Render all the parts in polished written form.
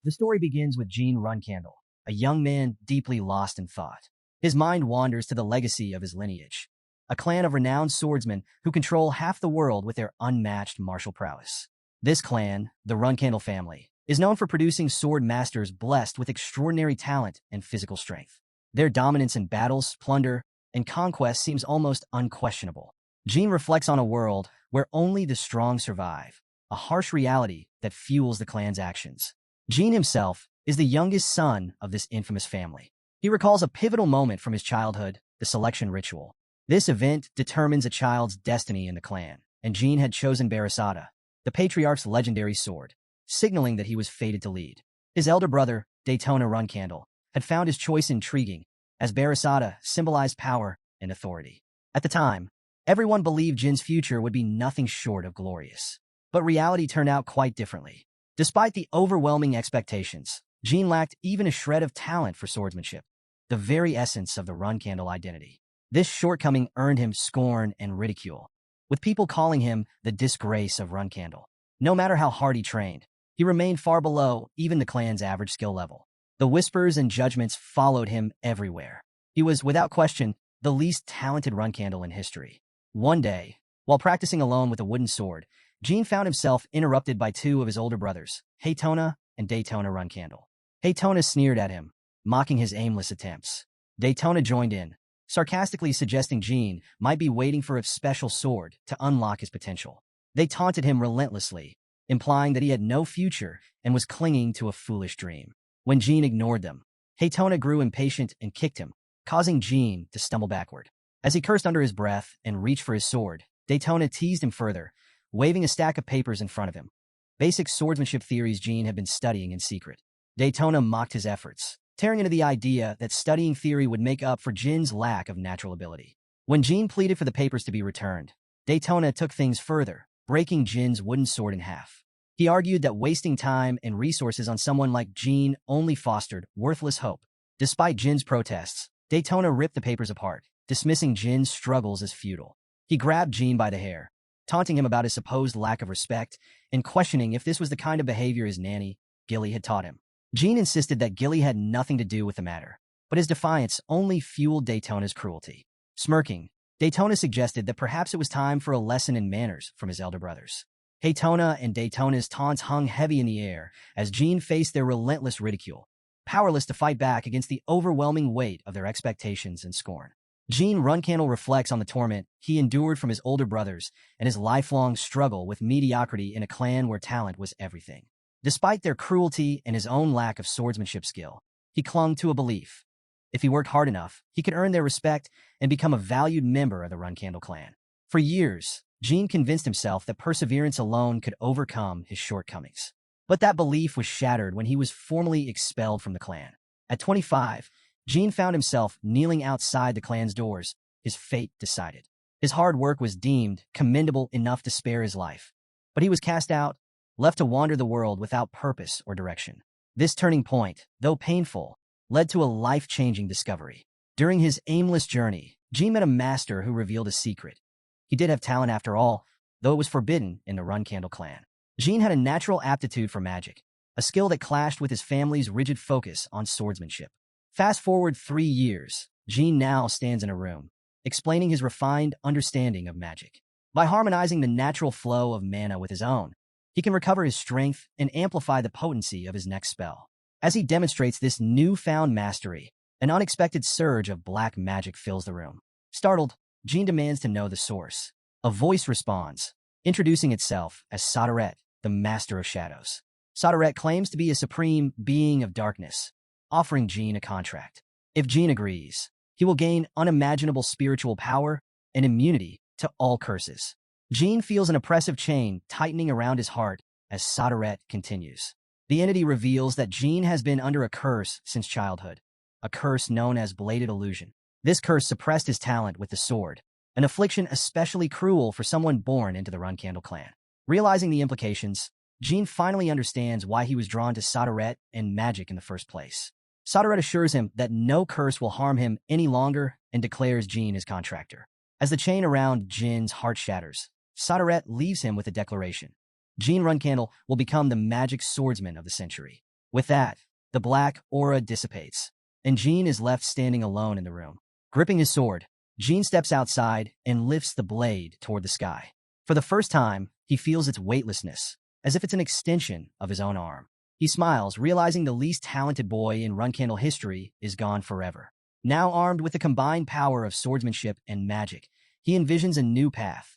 The story begins with Gene Runcandel, a young man deeply lost in thought. His mind wanders to the legacy of his lineage, a clan of renowned swordsmen who control half the world with their unmatched martial prowess. This clan, the Runcandel family, is known for producing sword masters blessed with extraordinary talent and physical strength. Their dominance in battles, plunder, and conquest seems almost unquestionable. Gene reflects on a world where only the strong survive, a harsh reality that fuels the clan's actions. Gene himself is the youngest son of this infamous family. He recalls a pivotal moment from his childhood, the selection ritual. This event determines a child's destiny in the clan, and Gene had chosen Barasada, the patriarch's legendary sword, signaling that he was fated to lead. His elder brother, Daytona Runcandel, had found his choice intriguing, as Barasada symbolized power and authority. At the time, everyone believed Jin's future would be nothing short of glorious. But reality turned out quite differently. Despite the overwhelming expectations, Gene lacked even a shred of talent for swordsmanship, the very essence of the Runcandel identity. This shortcoming earned him scorn and ridicule, with people calling him the disgrace of Runcandel. No matter how hard he trained, he remained far below even the clan's average skill level. The whispers and judgments followed him everywhere. He was, without question, the least talented Runcandel in history. One day, while practicing alone with a wooden sword, Gene found himself interrupted by two of his older brothers, Haytona and Daytona Runcandel. Haytona sneered at him, mocking his aimless attempts. Daytona joined in, sarcastically suggesting Gene might be waiting for a special sword to unlock his potential. They taunted him relentlessly, implying that he had no future and was clinging to a foolish dream. When Gene ignored them, Haytona grew impatient and kicked him, causing Gene to stumble backward. As he cursed under his breath and reached for his sword, Daytona teased him further, waving a stack of papers in front of him. Basic swordsmanship theories Gene had been studying in secret. Daytona mocked his efforts, tearing into the idea that studying theory would make up for Jin's lack of natural ability. When Gene pleaded for the papers to be returned, Daytona took things further, breaking Jin's wooden sword in half. He argued that wasting time and resources on someone like Gene only fostered worthless hope. Despite Jin's protests, Daytona ripped the papers apart, dismissing Jin's struggles as futile. He grabbed Gene by the hair, taunting him about his supposed lack of respect and questioning if this was the kind of behavior his nanny, Gilly, had taught him. Gene insisted that Gilly had nothing to do with the matter, but his defiance only fueled Daytona's cruelty. Smirking, Daytona suggested that perhaps it was time for a lesson in manners from his elder brothers. Haytona and Daytona's taunts hung heavy in the air as Gene faced their relentless ridicule, powerless to fight back against the overwhelming weight of their expectations and scorn. Gene Runcandel reflects on the torment he endured from his older brothers and his lifelong struggle with mediocrity in a clan where talent was everything. Despite their cruelty and his own lack of swordsmanship skill, he clung to a belief. If he worked hard enough, he could earn their respect and become a valued member of the Runcandel clan. For years, Gene convinced himself that perseverance alone could overcome his shortcomings. But that belief was shattered when he was formally expelled from the clan. At 25, Gene found himself kneeling outside the clan's doors, his fate decided. His hard work was deemed commendable enough to spare his life. But he was cast out, left to wander the world without purpose or direction. This turning point, though painful, led to a life-changing discovery. During his aimless journey, Gene met a master who revealed a secret. He did have talent after all, though it was forbidden in the Runcandel clan. Gene had a natural aptitude for magic, a skill that clashed with his family's rigid focus on swordsmanship. Fast forward 3 years, Gene now stands in a room, explaining his refined understanding of magic. By harmonizing the natural flow of mana with his own, he can recover his strength and amplify the potency of his next spell. As he demonstrates this newfound mastery, an unexpected surge of black magic fills the room. Startled, Gene demands to know the source. A voice responds, introducing itself as Sodaret, the Master of Shadows. Sodaret claims to be a supreme being of darkness, offering Gene a contract. If Gene agrees, he will gain unimaginable spiritual power and immunity to all curses. Gene feels an oppressive chain tightening around his heart as Sodaret continues. The entity reveals that Gene has been under a curse since childhood, a curse known as Bladed Illusion. This curse suppressed his talent with the sword, an affliction especially cruel for someone born into the Runcandel clan. Realizing the implications, Gene finally understands why he was drawn to Sodaret and magic in the first place. Sodaret assures him that no curse will harm him any longer and declares Gene his contractor. As the chain around Gene's heart shatters, Sodaret leaves him with a declaration. Gene Runcandel will become the magic swordsman of the century. With that, the black aura dissipates, and Jean is left standing alone in the room. Gripping his sword, Jean steps outside and lifts the blade toward the sky. For the first time, he feels its weightlessness, as if it's an extension of his own arm. He smiles, realizing the least talented boy in Runcandel history is gone forever. Now armed with the combined power of swordsmanship and magic, he envisions a new path,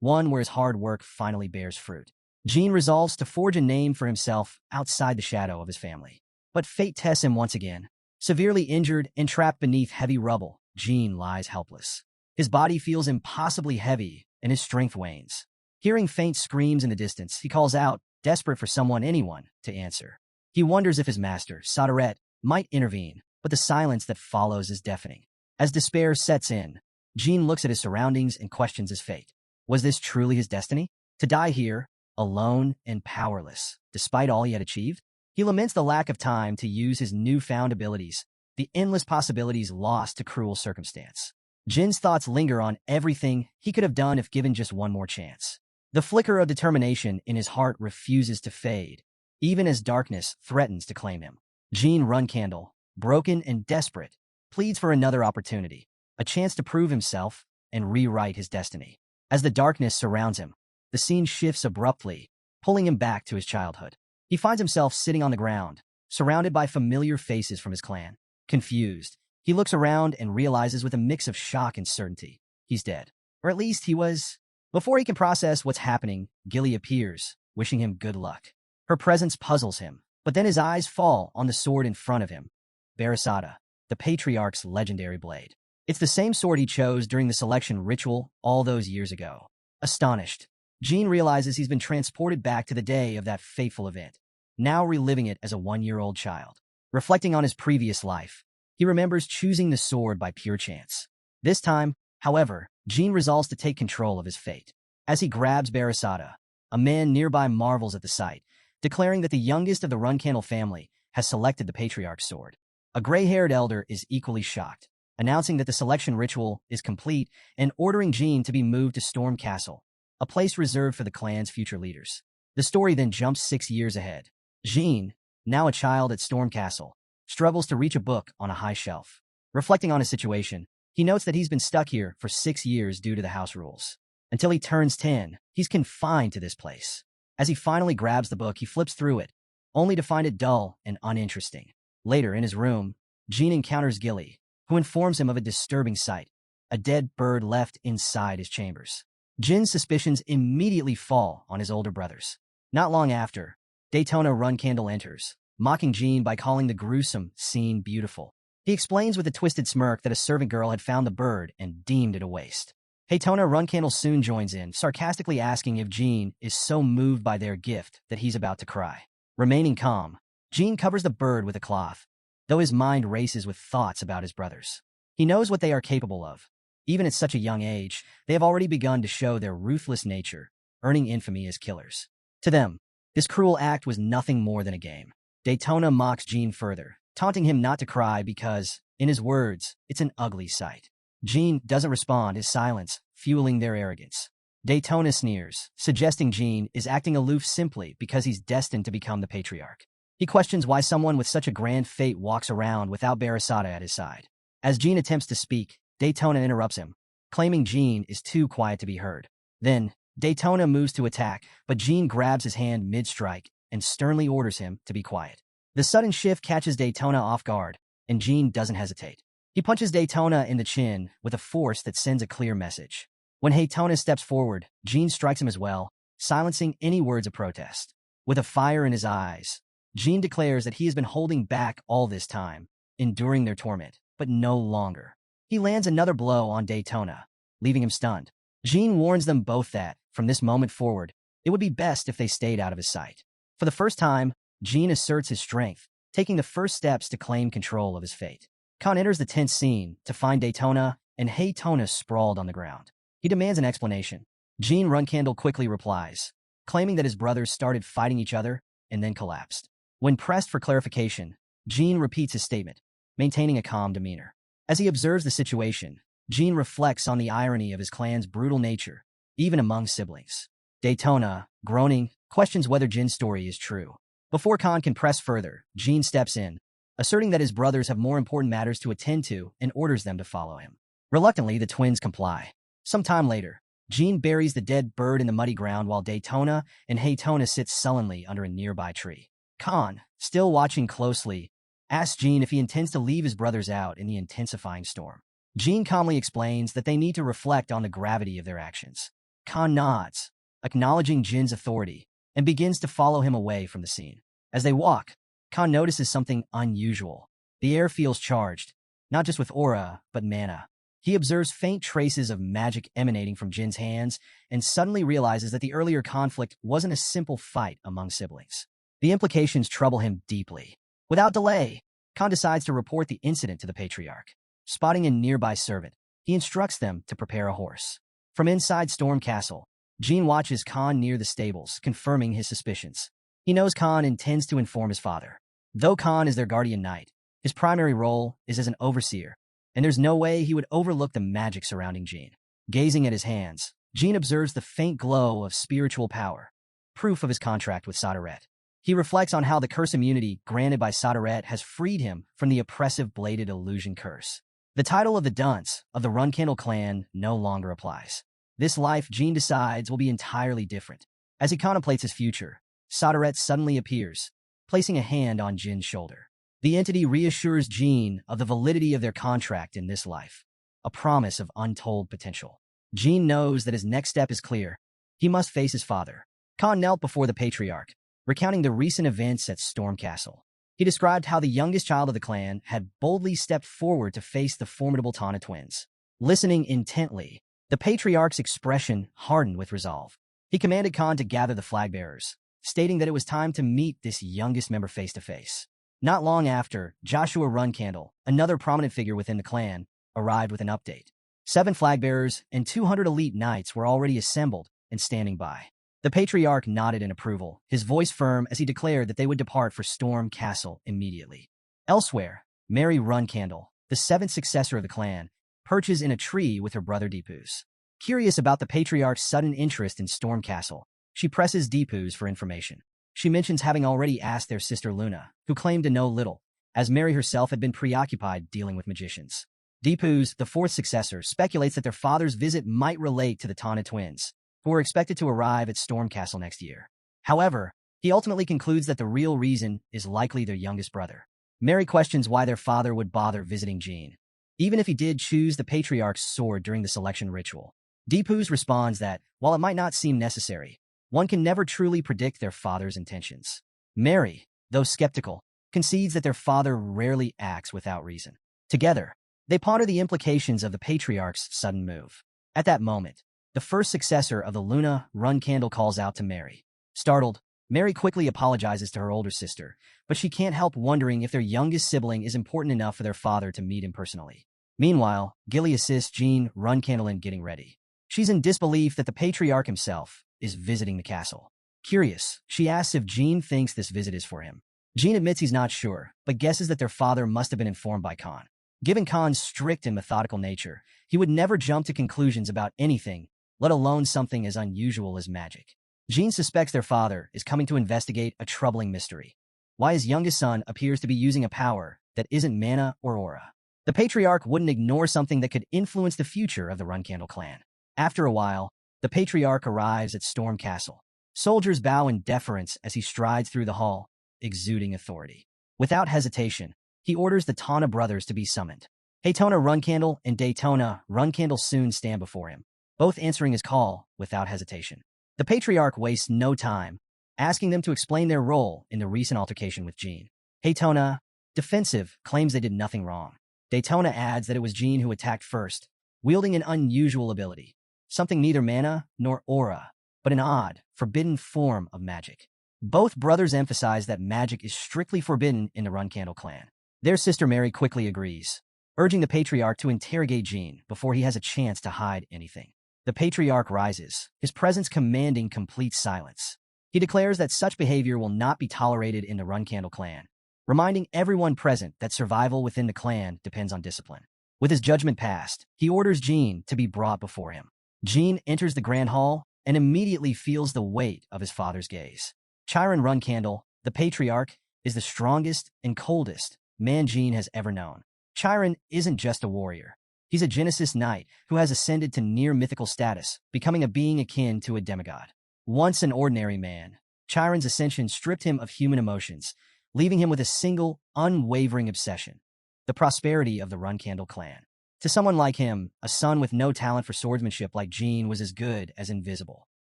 one where his hard work finally bears fruit. Jean resolves to forge a name for himself outside the shadow of his family. But fate tests him once again. Severely injured and trapped beneath heavy rubble, Jean lies helpless. His body feels impossibly heavy, and his strength wanes. Hearing faint screams in the distance, he calls out, desperate for anyone, to answer. He wonders if his master, Soderette, might intervene, but the silence that follows is deafening. As despair sets in, Jean looks at his surroundings and questions his fate. Was this truly his destiny? To die here, alone and powerless, despite all he had achieved? He laments the lack of time to use his newfound abilities, the endless possibilities lost to cruel circumstance. Jin's thoughts linger on everything he could have done if given just one more chance. The flicker of determination in his heart refuses to fade, even as darkness threatens to claim him. Jean Runcandel, broken and desperate, pleads for another opportunity, a chance to prove himself and rewrite his destiny. As the darkness surrounds him, the scene shifts abruptly, pulling him back to his childhood. He finds himself sitting on the ground, surrounded by familiar faces from his clan. Confused, he looks around and realizes with a mix of shock and certainty, he's dead. Or at least he was. Before he can process what's happening, Gilly appears, wishing him good luck. Her presence puzzles him, but then his eyes fall on the sword in front of him. Barasada, the patriarch's legendary blade. It's the same sword he chose during the selection ritual all those years ago. Astonished, Jean realizes he's been transported back to the day of that fateful event, now reliving it as a 1-year-old child. Reflecting on his previous life, he remembers choosing the sword by pure chance. This time, however, Jean resolves to take control of his fate. As he grabs Barasada, a man nearby marvels at the sight, declaring that the youngest of the Runcandel family has selected the patriarch's sword. A gray-haired elder is equally shocked, announcing that the selection ritual is complete and ordering Jean to be moved to Storm Castle, a place reserved for the clan's future leaders. The story then jumps 6 years ahead. Jean, now a child at Storm Castle, struggles to reach a book on a high shelf. Reflecting on his situation, he notes that he's been stuck here for 6 years due to the house rules. Until he turns 10, he's confined to this place. As he finally grabs the book, he flips through it, only to find it dull and uninteresting. Later, in his room, Jean encounters Gilly, who informs him of a disturbing sight, a dead bird left inside his chambers. Jin's suspicions immediately fall on his older brothers. Not long after, Daytona Runcandel enters, mocking Jean by calling the gruesome scene beautiful. He explains with a twisted smirk that a servant girl had found the bird and deemed it a waste. Daytona Runcandel soon joins in, sarcastically asking if Jean is so moved by their gift that he's about to cry. Remaining calm, Jean covers the bird with a cloth, though his mind races with thoughts about his brothers. He knows what they are capable of. Even at such a young age, they have already begun to show their ruthless nature, earning infamy as killers. To them, this cruel act was nothing more than a game. Daytona mocks Jean further, taunting him not to cry because, in his words, it's an ugly sight. Jean doesn't respond, his silence fueling their arrogance. Daytona sneers, suggesting Jean is acting aloof simply because he's destined to become the patriarch. He questions why someone with such a grand fate walks around without Barasada at his side. As Jean attempts to speak, Daytona interrupts him, claiming Jean is too quiet to be heard. Then, Daytona moves to attack, but Jean grabs his hand mid-strike and sternly orders him to be quiet. The sudden shift catches Daytona off guard, and Jean doesn't hesitate. He punches Daytona in the chin with a force that sends a clear message. When Daytona steps forward, Jean strikes him as well, silencing any words of protest. With a fire in his eyes, Jean declares that he has been holding back all this time, enduring their torment, but no longer. He lands another blow on Daytona, leaving him stunned. Jean warns them both that, from this moment forward, it would be best if they stayed out of his sight. For the first time, Jean asserts his strength, taking the first steps to claim control of his fate. Khan enters the tense scene to find Daytona and Daytona sprawled on the ground. He demands an explanation. Jean Runcandel quickly replies, claiming that his brothers started fighting each other and then collapsed. When pressed for clarification, Jean repeats his statement, maintaining a calm demeanor. As he observes the situation, Jean reflects on the irony of his clan's brutal nature, even among siblings. Daytona, groaning, questions whether Jin's story is true. Before Khan can press further, Jean steps in, asserting that his brothers have more important matters to attend to and orders them to follow him. Reluctantly, the twins comply. Some time later, Jean buries the dead bird in the muddy ground while Daytona and Haytona sit sullenly under a nearby tree. Khan, still watching closely, asks Jean if he intends to leave his brothers out in the intensifying storm. Jean calmly explains that they need to reflect on the gravity of their actions. Khan nods, acknowledging Jin's authority, and begins to follow him away from the scene. As they walk, Khan notices something unusual. The air feels charged, not just with aura, but mana. He observes faint traces of magic emanating from Jin's hands and suddenly realizes that the earlier conflict wasn't a simple fight among siblings. The implications trouble him deeply. Without delay, Khan decides to report the incident to the patriarch. Spotting a nearby servant, he instructs them to prepare a horse. From inside Storm Castle, Jean watches Khan near the stables, confirming his suspicions. He knows Khan intends to inform his father. Though Khan is their guardian knight, his primary role is as an overseer, and there's no way he would overlook the magic surrounding Jean. Gazing at his hands, Jean observes the faint glow of spiritual power, proof of his contract with Saderet. He reflects on how the curse immunity granted by Saderet has freed him from the oppressive bladed illusion curse. The title of the dunce of the Runcandel clan no longer applies. This life, Jean decides, will be entirely different. As he contemplates his future, Saderet suddenly appears, placing a hand on Jin's shoulder. The entity reassures Jean of the validity of their contract in this life, a promise of untold potential. Jean knows that his next step is clear. He must face his father. Khan knelt before the patriarch, recounting the recent events at Storm Castle. He described how the youngest child of the clan had boldly stepped forward to face the formidable Tana twins. Listening intently, the patriarch's expression hardened with resolve. He commanded Khan to gather the flag bearers, stating that it was time to meet this youngest member face to face. Not long after, Joshua Runcandel, another prominent figure within the clan, arrived with an update. 7 flag bearers and 200 elite knights were already assembled and standing by. The patriarch nodded in approval, his voice firm as he declared that they would depart for Storm Castle immediately. Elsewhere, Mary Runcandel, the 7th successor of the clan, perches in a tree with her brother Deepus. Curious about the patriarch's sudden interest in Storm Castle, she presses Deepus for information. She mentions having already asked their sister Luna, who claimed to know little, as Mary herself had been preoccupied dealing with magicians. Deepus, the 4th successor, speculates that their father's visit might relate to the Tana twins, who are expected to arrive at Storm Castle next year. However, he ultimately concludes that the real reason is likely their youngest brother. Mary questions why their father would bother visiting Jean, even if he did choose the patriarch's sword during the selection ritual. Deepus responds that, while it might not seem necessary, one can never truly predict their father's intentions. Mary, though skeptical, concedes that their father rarely acts without reason. Together, they ponder the implications of the patriarch's sudden move. At that moment, the 1st successor of the Luna Runcandel calls out to Mary. Startled, Mary quickly apologizes to her older sister, but she can't help wondering if their youngest sibling is important enough for their father to meet him personally. Meanwhile, Gilly assists Jean Runcandel in getting ready. She's in disbelief that the patriarch himself is visiting the castle. Curious, she asks if Jean thinks this visit is for him. Jean admits he's not sure, but guesses that their father must have been informed by Khan. Given Khan's strict and methodical nature, he would never jump to conclusions about anything, let alone something as unusual as magic. Jean suspects their father is coming to investigate a troubling mystery: why his youngest son appears to be using a power that isn't mana or aura. The patriarch wouldn't ignore something that could influence the future of the Runcandel clan. After a while, the patriarch arrives at Storm Castle. Soldiers bow in deference as he strides through the hall, exuding authority. Without hesitation, he orders the Tana brothers to be summoned. Haytona Runcandel and Daytona Runcandel soon stand before him, both answering his call without hesitation. The patriarch wastes no time, asking them to explain their role in the recent altercation with Jean. Haytona, defensive, claims they did nothing wrong. Daytona adds that it was Jean who attacked first, wielding an unusual ability, something neither mana nor aura, but an odd, forbidden form of magic. Both brothers emphasize that magic is strictly forbidden in the Runcandel clan. Their sister Mary quickly agrees, urging the patriarch to interrogate Jean before he has a chance to hide anything. The patriarch rises, his presence commanding complete silence. He declares that such behavior will not be tolerated in the Runcandel clan, reminding everyone present that survival within the clan depends on discipline. With his judgment passed, he orders Jean to be brought before him. Jean enters the grand hall and immediately feels the weight of his father's gaze. Chiron Runcandel, The patriarch is the strongest and coldest man Jean has ever known. Chiron isn't just a warrior. He's a Genesis knight who has ascended to near mythical status, becoming a being akin to a demigod. Once an ordinary man, Chiron's ascension stripped him of human emotions, leaving him with a single, unwavering obsession: the prosperity of the Runcandel clan. To someone like him, a son with no talent for swordsmanship like Jean was as good as invisible.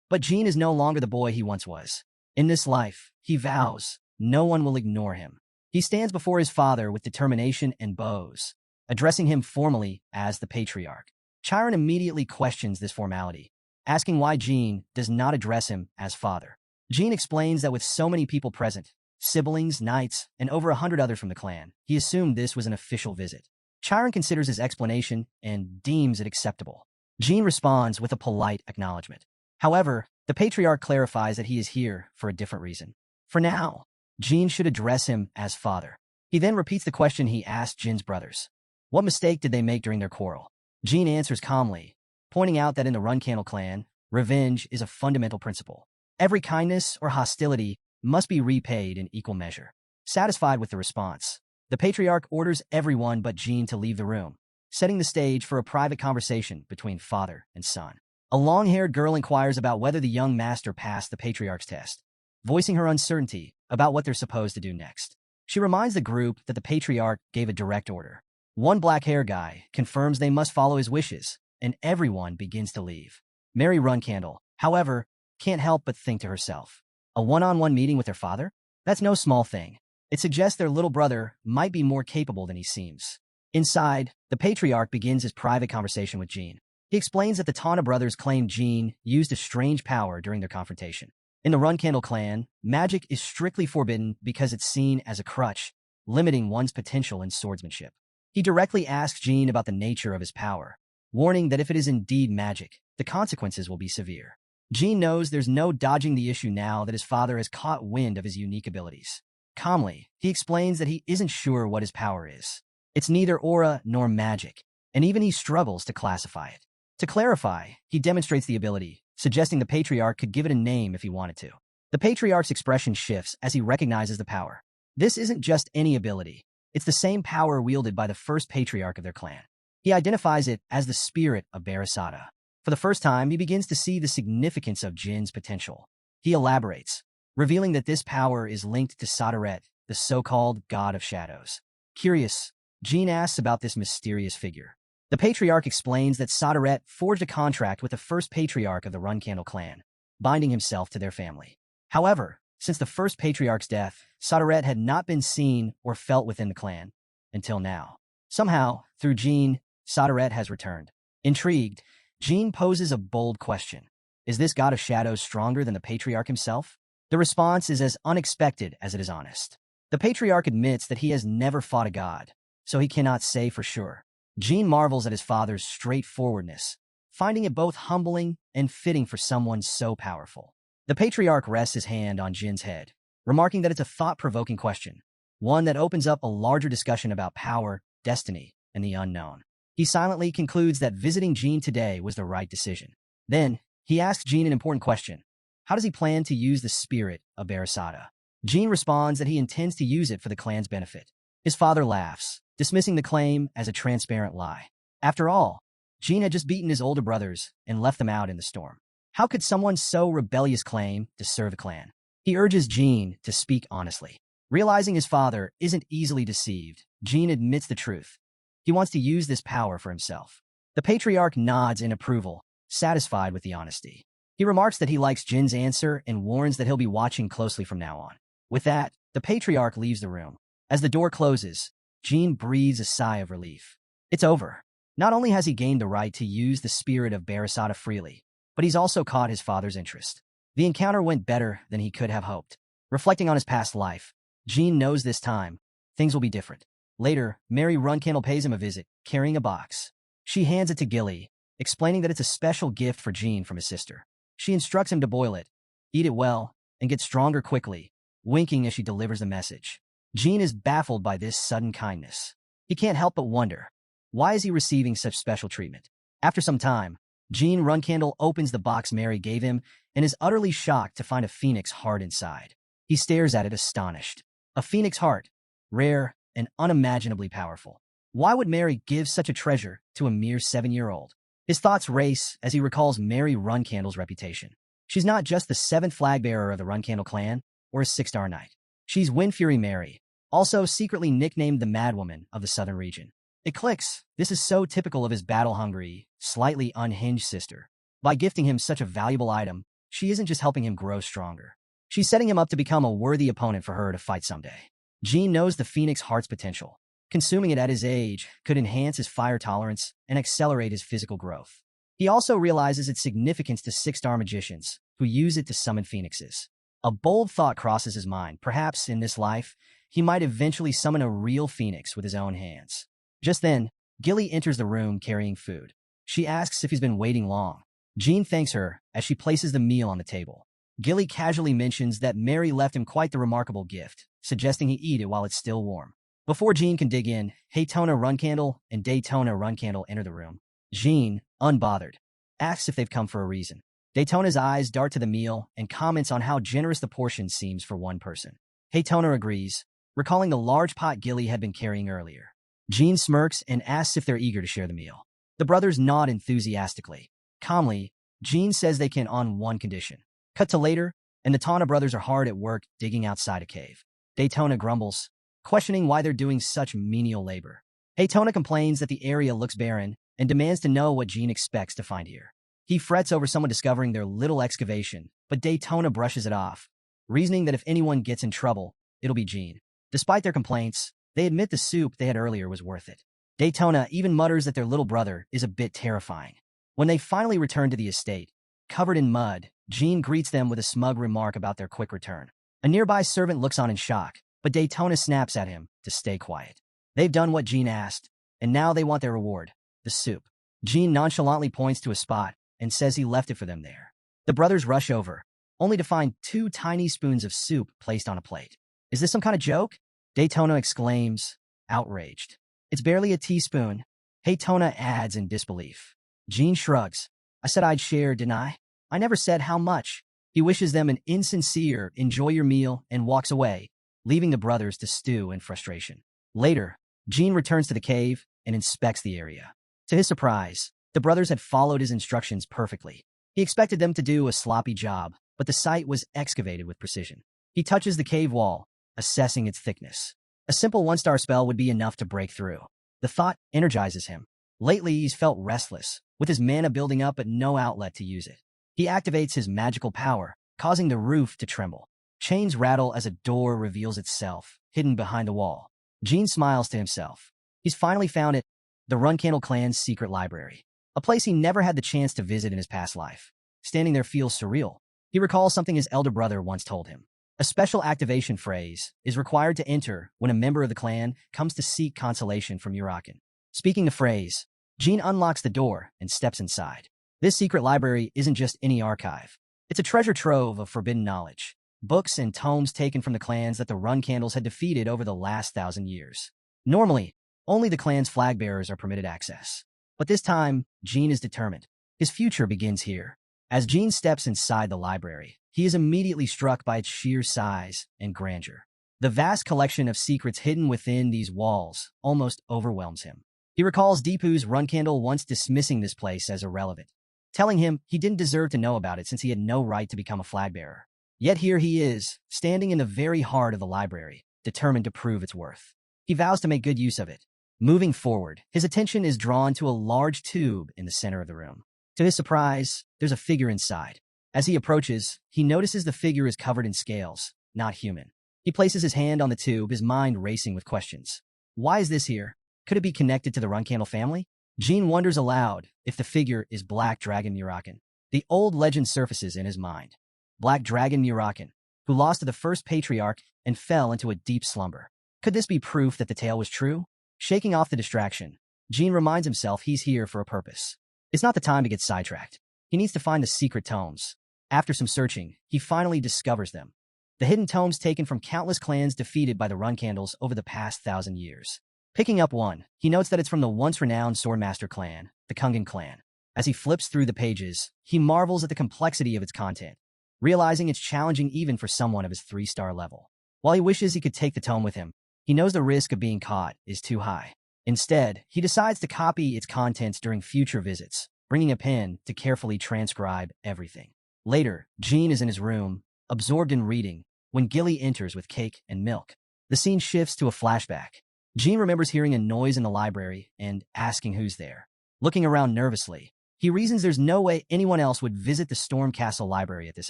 But Jean is no longer the boy he once was. In this life, he vows, no one will ignore him. He stands before his father with determination and bows, addressing him formally as the patriarch. Chiron immediately questions this formality, asking why Jean does not address him as father. Jean explains that with so many people present, siblings, knights, and over 100 others from the clan, he assumed this was an official visit. Chiron considers his explanation and deems it acceptable. Jean responds with a polite acknowledgement. However, the patriarch clarifies that he is here for a different reason. For now, Jean should address him as father. He then repeats the question he asked Jin's brothers. What mistake did they make during their quarrel? Jean answers calmly, pointing out that in the Runcandel clan, revenge is a fundamental principle. Every kindness or hostility must be repaid in equal measure. Satisfied with the response, the patriarch orders everyone but Jean to leave the room, setting the stage for a private conversation between father and son. A long-haired girl inquires about whether the young master passed the patriarch's test, voicing her uncertainty about what they're supposed to do next. She reminds the group that the patriarch gave a direct order. One black-haired guy confirms they must follow his wishes, and everyone begins to leave. Mary Runcandel, however, can't help but think to herself, a one-on-one meeting with their father? That's no small thing. It suggests their little brother might be more capable than he seems. Inside, the patriarch begins his private conversation with Jean. He explains that the Tana brothers claim Jean used a strange power during their confrontation. In the Runcandel clan, magic is strictly forbidden because it's seen as a crutch, limiting one's potential in swordsmanship. He directly asks Jean about the nature of his power, warning that if it is indeed magic, the consequences will be severe. Jean knows there's no dodging the issue now that his father has caught wind of his unique abilities. Calmly, he explains that he isn't sure what his power is. It's neither aura nor magic, and even he struggles to classify it. To clarify, he demonstrates the ability, suggesting the patriarch could give it a name if he wanted to. The patriarch's expression shifts as he recognizes the power. This isn't just any ability. It's the same power wielded by the first patriarch of their clan. He identifies it as the spirit of Barasata. For the first time, he begins to see the significance of Jin's potential. He elaborates, revealing that this power is linked to Sadaret, the so-called god of shadows. Curious, Jean asks about this mysterious figure. The patriarch explains that Sadaret forged a contract with the first patriarch of the Runcandel clan, binding himself to their family. However, since the first patriarch's death, Sadaret had not been seen or felt within the clan until now. Somehow, through Jean, Sadaret has returned. Intrigued, Jean poses a bold question. Is this god of shadows stronger than the patriarch himself? The response is as unexpected as it is honest. The patriarch admits that he has never fought a god, so he cannot say for sure. Jean marvels at his father's straightforwardness, finding it both humbling and fitting for someone so powerful. The patriarch rests his hand on Jin's head, remarking that it's a thought-provoking question, one that opens up a larger discussion about power, destiny, and the unknown. He silently concludes that visiting Jean today was the right decision. Then, he asks Jean an important question. How does he plan to use the spirit of Barasata? Jean responds that he intends to use it for the clan's benefit. His father laughs, dismissing the claim as a transparent lie. After all, Jean had just beaten his older brothers and left them out in the storm. How could someone so rebellious claim to serve the clan? He urges Jean to speak honestly. Realizing his father isn't easily deceived, Jean admits the truth. He wants to use this power for himself. The patriarch nods in approval, satisfied with the honesty. He remarks that he likes Jin's answer and warns that he'll be watching closely from now on. With that, the patriarch leaves the room. As the door closes, Jean breathes a sigh of relief. It's over. Not only has he gained the right to use the spirit of Barasata freely, but he's also caught his father's interest. The encounter went better than he could have hoped. Reflecting on his past life, Jean knows this time, things will be different. Later, Mary Runcandel pays him a visit, carrying a box. She hands it to Gilly, explaining that it's a special gift for Jean from his sister. She instructs him to boil it, eat it well, and get stronger quickly, winking as she delivers the message. Jean is baffled by this sudden kindness. He can't help but wonder, why is he receiving such special treatment? After some time, Jean Runcandel opens the box Mary gave him and is utterly shocked to find a phoenix hard inside. He stares at it astonished. A phoenix heart, rare and unimaginably powerful. Why would Mary give such a treasure to a mere 7-year-old? His thoughts race as he recalls Mary Runcandel's reputation. She's not just the 7th flag bearer of the Runcandel clan or a 6-star knight. She's Windfury Mary, also secretly nicknamed the Madwoman of the southern region. It clicks. This is so typical of his battle-hungry, slightly unhinged sister. By gifting him such a valuable item, she isn't just helping him grow stronger. She's setting him up to become a worthy opponent for her to fight someday. Jean knows the Phoenix Heart's potential. Consuming it at his age could enhance his fire tolerance and accelerate his physical growth. He also realizes its significance to 6-star magicians, who use it to summon phoenixes. A bold thought crosses his mind. Perhaps, in this life, he might eventually summon a real phoenix with his own hands. Just then, Gilly enters the room carrying food. She asks if he's been waiting long. Jean thanks her as she places the meal on the table. Gilly casually mentions that Mary left him quite the remarkable gift, suggesting he eat it while it's still warm. Before Jean can dig in, Haytona Runcandel and Daytona Runcandel enter the room. Jean, unbothered, asks if they've come for a reason. Daytona's eyes dart to the meal and comments on how generous the portion seems for one person. Haytona agrees, recalling the large pot Gilly had been carrying earlier. Jean smirks and asks if they're eager to share the meal. The brothers nod enthusiastically. Calmly, Jean says they can on one condition. Cut to later, and the Tana brothers are hard at work digging outside a cave. Daytona grumbles, questioning why they're doing such menial labor. Haytona complains that the area looks barren and demands to know what Jean expects to find here. He frets over someone discovering their little excavation, but Daytona brushes it off, reasoning that if anyone gets in trouble, it'll be Jean. Despite their complaints, they admit the soup they had earlier was worth it. Daytona even mutters that their little brother is a bit terrifying. When they finally return to the estate, covered in mud, Jean greets them with a smug remark about their quick return. A nearby servant looks on in shock, but Daytona snaps at him to stay quiet. They've done what Jean asked, and now they want their reward, the soup. Jean nonchalantly points to a spot and says he left it for them there. The brothers rush over, only to find 2 tiny spoons of soup placed on a plate. Is this some kind of joke? Daytona exclaims, outraged. It's barely a teaspoon. Haytona adds in disbelief. Jean shrugs. I said I'd share, didn't I? I never said how much. He wishes them an insincere, enjoy your meal, and walks away, leaving the brothers to stew in frustration. Later, Jean returns to the cave and inspects the area. To his surprise, the brothers had followed his instructions perfectly. He expected them to do a sloppy job, but the site was excavated with precision. He touches the cave wall, assessing its thickness. A simple 1-star spell would be enough to break through. The thought energizes him. Lately, he's felt restless, with his mana building up but no outlet to use it. He activates his magical power, causing the roof to tremble. Chains rattle as a door reveals itself, hidden behind the wall. Jean smiles to himself. He's finally found it, the Runcandel clan's secret library. A place he never had the chance to visit in his past life. Standing there feels surreal. He recalls something his elder brother once told him. A special activation phrase is required to enter when a member of the clan comes to seek consolation from Murakan. Speaking the phrase, Jean unlocks the door and steps inside. This secret library isn't just any archive. It's a treasure trove of forbidden knowledge. Books and tomes taken from the clans that the Runcandels had defeated over the last 1,000 years. Normally, only the clan's flag bearers are permitted access. But this time, Jean is determined. His future begins here. As Jean steps inside the library, he is immediately struck by its sheer size and grandeur. The vast collection of secrets hidden within these walls almost overwhelms him. He recalls Deepu's Runcandel once dismissing this place as irrelevant, telling him he didn't deserve to know about it since he had no right to become a flag bearer. Yet here he is, standing in the very heart of the library, determined to prove its worth. He vows to make good use of it. Moving forward, his attention is drawn to a large tube in the center of the room. To his surprise, there's a figure inside. As he approaches, he notices the figure is covered in scales, not human. He places his hand on the tube, his mind racing with questions. Why is this here? Could it be connected to the Runcandel family? Jean wonders aloud if the figure is Black Dragon Murakan. The old legend surfaces in his mind. Black Dragon Murakan, who lost to the first patriarch and fell into a deep slumber. Could this be proof that the tale was true? Shaking off the distraction, Jean reminds himself he's here for a purpose. It's not the time to get sidetracked. He needs to find the secret tomes. After some searching, he finally discovers them. The hidden tomes taken from countless clans defeated by the Runcandels over the past 1,000 years. Picking up one, he notes that it's from the once-renowned Swordmaster clan, the Kungan clan. As he flips through the pages, he marvels at the complexity of its content. realizing it's challenging even for someone of his 3-star level. While he wishes he could take the tome with him, he knows the risk of being caught is too high. Instead, he decides to copy its contents during future visits, bringing a pen to carefully transcribe everything. Later, Jean is in his room, absorbed in reading, when Gilly enters with cake and milk. The scene shifts to a flashback. Jean remembers hearing a noise in the library and asking who's there. Looking around nervously, he reasons there's no way anyone else would visit the Storm Castle library at this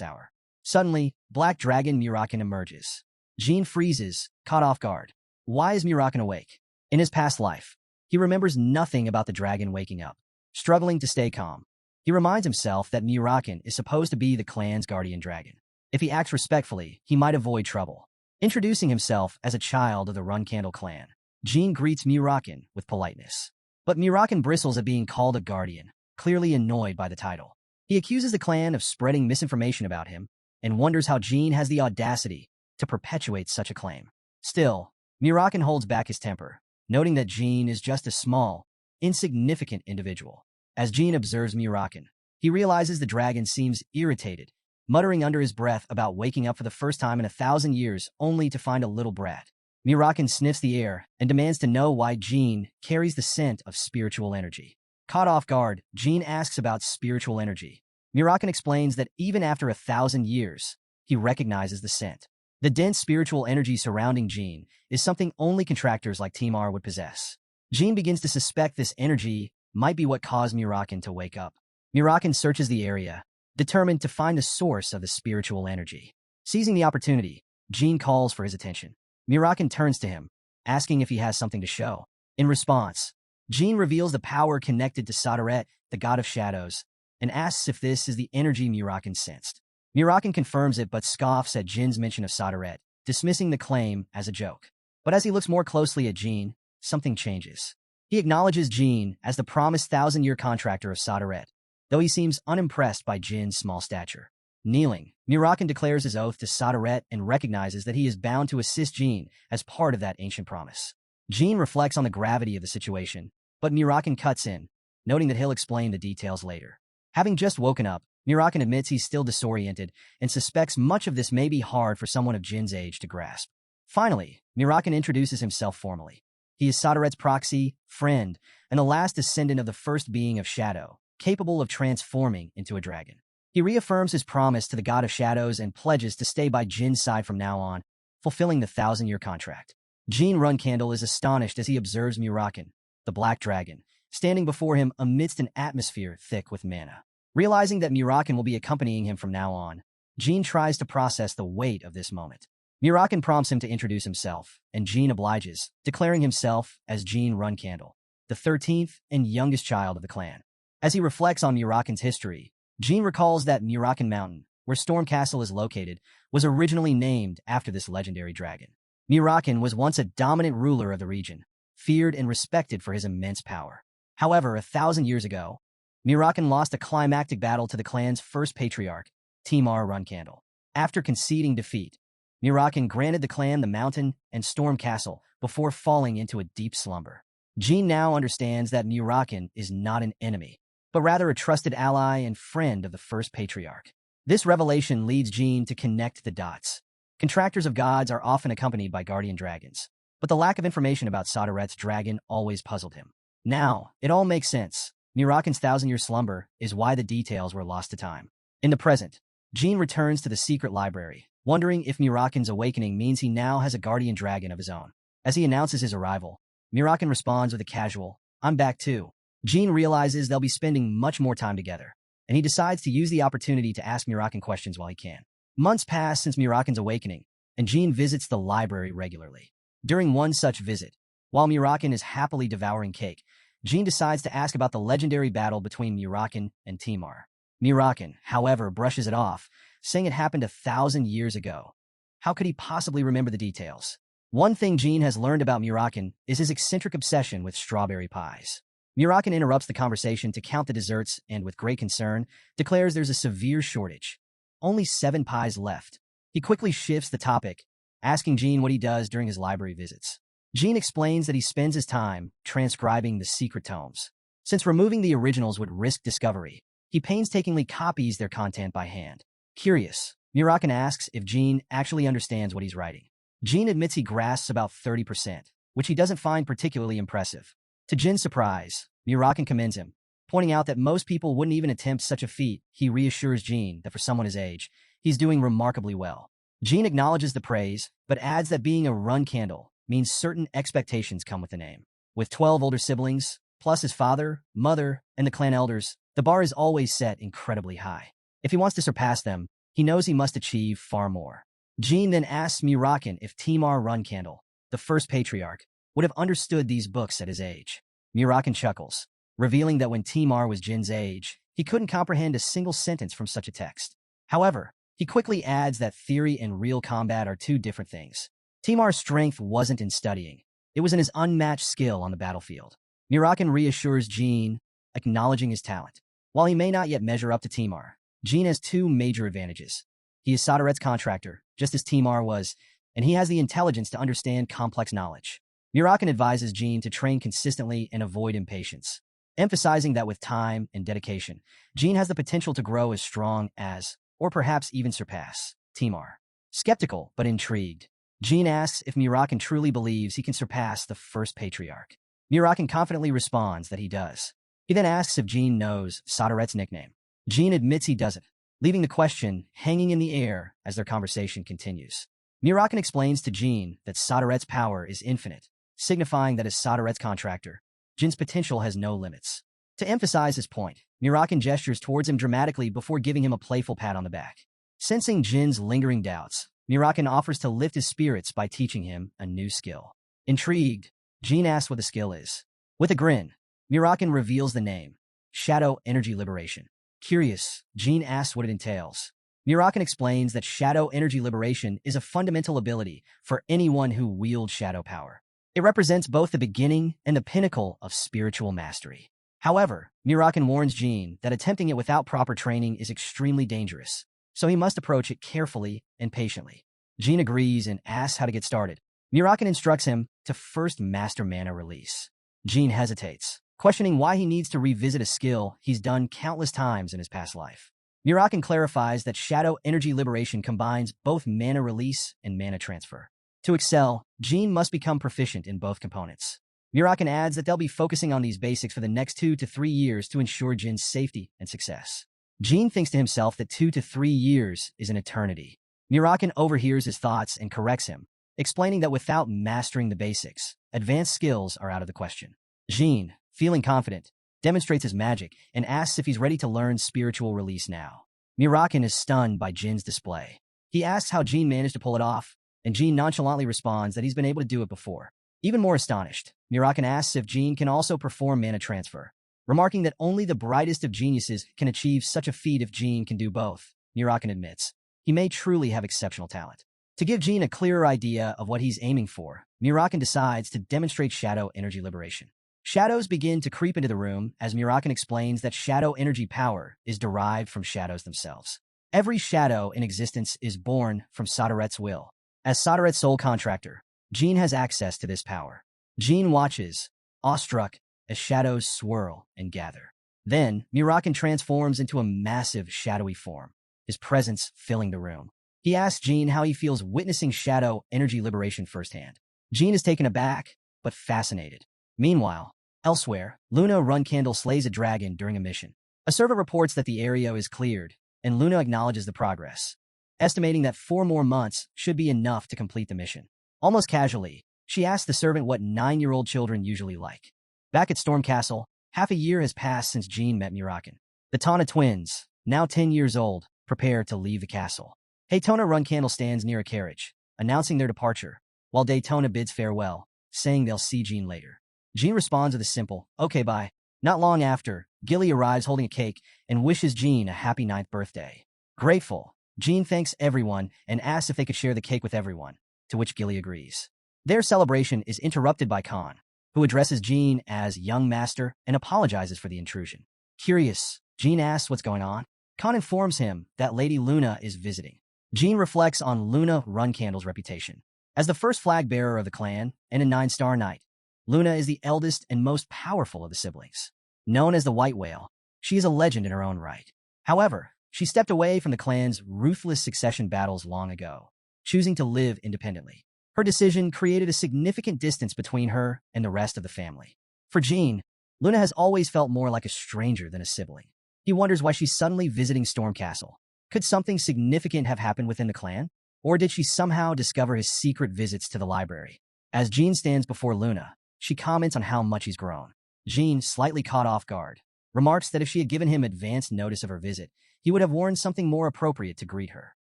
hour. Suddenly, Black Dragon Murakan emerges. Jean freezes, caught off guard. Why is Murakan awake? In his past life, he remembers nothing about the dragon waking up. Struggling to stay calm, he reminds himself that Murakan is supposed to be the clan's guardian dragon. If he acts respectfully, he might avoid trouble. Introducing himself as a child of the Runcandel clan, Jean greets Murakan with politeness. But Murakan bristles at being called a guardian, clearly annoyed by the title. He accuses the clan of spreading misinformation about him and wonders how Jean has the audacity to perpetuate such a claim. Still, Murakan holds back his temper, noting that Jean is just a small, insignificant individual. As Jean observes Murakan, he realizes the dragon seems irritated, muttering under his breath about waking up for the first time in 1,000 years only to find a little brat. Murakan sniffs the air and demands to know why Jean carries the scent of spiritual energy. Caught off guard, Jean asks about spiritual energy. Murakan explains that even after 1,000 years, he recognizes the scent. The dense spiritual energy surrounding Jean is something only contractors like Timar would possess. Jean begins to suspect this energy might be what caused Murakan to wake up. Murakan searches the area, determined to find the source of the spiritual energy. Seizing the opportunity, Jean calls for his attention. Murakan turns to him, asking if he has something to show. In response, Jean reveals the power connected to Sadaret, the god of shadows, and asks if this is the energy Murakan sensed. Murakan confirms it but scoffs at Jin's mention of Sadaret, dismissing the claim as a joke. But as he looks more closely at Jean, something changes. He acknowledges Jean as the promised 1,000-year contractor of Sadaret, though he seems unimpressed by Jin's small stature. Kneeling, Murakan declares his oath to Sadaret and recognizes that he is bound to assist Jean as part of that ancient promise. Jean reflects on the gravity of the situation, but Murakan cuts in, noting that he'll explain the details later. Having just woken up, Murakan admits he's still disoriented and suspects much of this may be hard for someone of Jin's age to grasp. Finally, Murakan introduces himself formally. He is Sadaret's proxy, friend, and the last descendant of the first being of Shadow, capable of transforming into a dragon. He reaffirms his promise to the god of shadows and pledges to stay by Jin's side from now on, fulfilling the 1,000-year contract. Jean Runcandel is astonished as he observes Murakan, the black dragon, standing before him amidst an atmosphere thick with mana. Realizing that Murakan will be accompanying him from now on, Jean tries to process the weight of this moment. Murakan prompts him to introduce himself, and Jean obliges, declaring himself as Jean Runcandel, the 13th and youngest child of the clan. As he reflects on Murakan's history, Jean recalls that Murakan Mountain, where Storm Castle is located, was originally named after this legendary dragon. Murakan was once a dominant ruler of the region, feared and respected for his immense power. However, 1,000 years ago, Murakan lost a climactic battle to the clan's first patriarch, Timar Runcandel. After conceding defeat, Murakan granted the clan the mountain and Storm Castle before falling into a deep slumber. Jean now understands that Murakan is not an enemy, but rather a trusted ally and friend of the first patriarch. This revelation leads Jean to connect the dots. Contractors of gods are often accompanied by guardian dragons, but the lack of information about Sadaret's dragon always puzzled him. Now, it all makes sense. Murakan's 1,000-year slumber is why the details were lost to time. In the present, Jean returns to the secret library, wondering if Murakan's awakening means he now has a guardian dragon of his own. As he announces his arrival, Murakan responds with a casual, "I'm back too." Jean realizes they'll be spending much more time together, and he decides to use the opportunity to ask Murakan questions while he can. Months pass since Murakan's awakening, and Jean visits the library regularly. During one such visit, while Murakan is happily devouring cake, Jean decides to ask about the legendary battle between Murakan and Timar. Murakan, however, brushes it off, saying it happened 1,000 years ago. How could he possibly remember the details? One thing Jean has learned about Murakan is his eccentric obsession with strawberry pies. Murakan interrupts the conversation to count the desserts and, with great concern, declares there's a severe shortage. Only 7 pies left. He quickly shifts the topic, asking Jean what he does during his library visits. Jean explains that he spends his time transcribing the secret tomes. Since removing the originals would risk discovery, he painstakingly copies their content by hand. Curious, Murakan asks if Jean actually understands what he's writing. Jean admits he grasps about 30%, which he doesn't find particularly impressive. To Jin's surprise, Murakan commends him, pointing out that most people wouldn't even attempt such a feat. He reassures Jean that for someone his age, he's doing remarkably well. Jean acknowledges the praise, but adds that being a Runcandel means certain expectations come with the name. With 12 older siblings, plus his father, mother, and the clan elders, the bar is always set incredibly high. If he wants to surpass them, he knows he must achieve far more. Jean then asks Murakan if Timar Runcandel, the first patriarch, would have understood these books at his age. Murakan chuckles, revealing that when Timar was Jin's age, he couldn't comprehend a single sentence from such a text. However, he quickly adds that theory and real combat are two different things. Timar's strength wasn't in studying. It was in his unmatched skill on the battlefield. Murakan reassures Jean, acknowledging his talent. While he may not yet measure up to Timar, Jean has two major advantages. He is Sodaret's contractor, just as Timar was, and he has the intelligence to understand complex knowledge. Murakan advises Jean to train consistently and avoid impatience, emphasizing that with time and dedication, Jean has the potential to grow as strong as, or perhaps even surpass, Timar. Skeptical but intrigued, Jean asks if Murakan truly believes he can surpass the first patriarch. Murakan confidently responds that he does. He then asks if Jean knows Sodaret's nickname. Jean admits he doesn't, leaving the question hanging in the air as their conversation continues. Murakan explains to Jean that Sodaret's power is infinite, signifying that as Sodaret's contractor, Jin's potential has no limits. To emphasize his point, Murakan gestures towards him dramatically before giving him a playful pat on the back. Sensing Jin's lingering doubts, Murakan offers to lift his spirits by teaching him a new skill. Intrigued, Jean asks what the skill is. With a grin, Murakan reveals the name, Shadow Energy Liberation. Curious, Jean asks what it entails. Murakan explains that Shadow Energy Liberation is a fundamental ability for anyone who wields shadow power. It represents both the beginning and the pinnacle of spiritual mastery. However, Murakan warns Jean that attempting it without proper training is extremely dangerous, so he must approach it carefully and patiently. Jean agrees and asks how to get started. Murakan instructs him to first master mana release. Jean hesitates, questioning why he needs to revisit a skill he's done countless times in his past life. Murakan clarifies that Shadow Energy Liberation combines both mana release and mana transfer. To excel, Jean must become proficient in both components. Murakan adds that they'll be focusing on these basics for the next 2 to 3 years to ensure Jin's safety and success. Jean thinks to himself that 2 to 3 years is an eternity. Murakan overhears his thoughts and corrects him, explaining that without mastering the basics, advanced skills are out of the question. Jean, feeling confident, demonstrates his magic and asks if he's ready to learn spiritual release now. Murakan is stunned by Jin's display. He asks how Jean managed to pull it off, and Jean nonchalantly responds that he's been able to do it before. Even more astonished, Murakan asks if Jean can also perform mana transfer, remarking that only the brightest of geniuses can achieve such a feat if Jean can do both. Murakan admits he may truly have exceptional talent. To give Jean a clearer idea of what he's aiming for, Murakan decides to demonstrate Shadow Energy Liberation. Shadows begin to creep into the room as Murakan explains that shadow energy power is derived from shadows themselves. Every shadow in existence is born from Sodaret's will. As Sodaret's sole contractor, Jean has access to this power. Jean watches, awestruck, as shadows swirl and gather. Then, Murakan transforms into a massive shadowy form, his presence filling the room. He asks Jean how he feels witnessing shadow energy liberation firsthand. Jean is taken aback, but fascinated. Meanwhile, elsewhere, Luna Runcandel slays a dragon during a mission. A servant reports that the area is cleared, and Luna acknowledges the progress, estimating that 4 more months should be enough to complete the mission. Almost casually, she asks the servant what 9-year-old children usually like. Back at Storm Castle, half a year has passed since Jean met Murakan. The Tana twins, now 10 years old, prepare to leave the castle. Haytona Runcandel stands near a carriage, announcing their departure, while Daytona bids farewell, saying they'll see Jean later. Jean responds with a simple, "Okay, bye." Not long after, Gilly arrives holding a cake and wishes Jean a happy 9th birthday. Grateful, Jean thanks everyone and asks if they could share the cake with everyone, to which Gilly agrees. Their celebration is interrupted by Khan, who addresses Jean as young master and apologizes for the intrusion. Curious, Jean asks what's going on. Khan informs him that Lady Luna is visiting. Jean reflects on Luna Runcandel's reputation. As the first flag bearer of the clan and a 9-star knight, Luna is the eldest and most powerful of the siblings. Known as the White Whale, she is a legend in her own right. However, She stepped away from the clan's ruthless succession battles long ago, choosing to live independently. Her decision created a significant distance between her and the rest of the family. For Jean, Luna has always felt more like a stranger than a sibling. He wonders why she's suddenly visiting Stormcastle. Could something significant have happened within the clan? Or did she somehow discover his secret visits to the library? As Jean stands before Luna, she comments on how much he's grown. Jean, slightly caught off guard, remarks that if she had given him advance notice of her visit, he would have worn something more appropriate to greet her.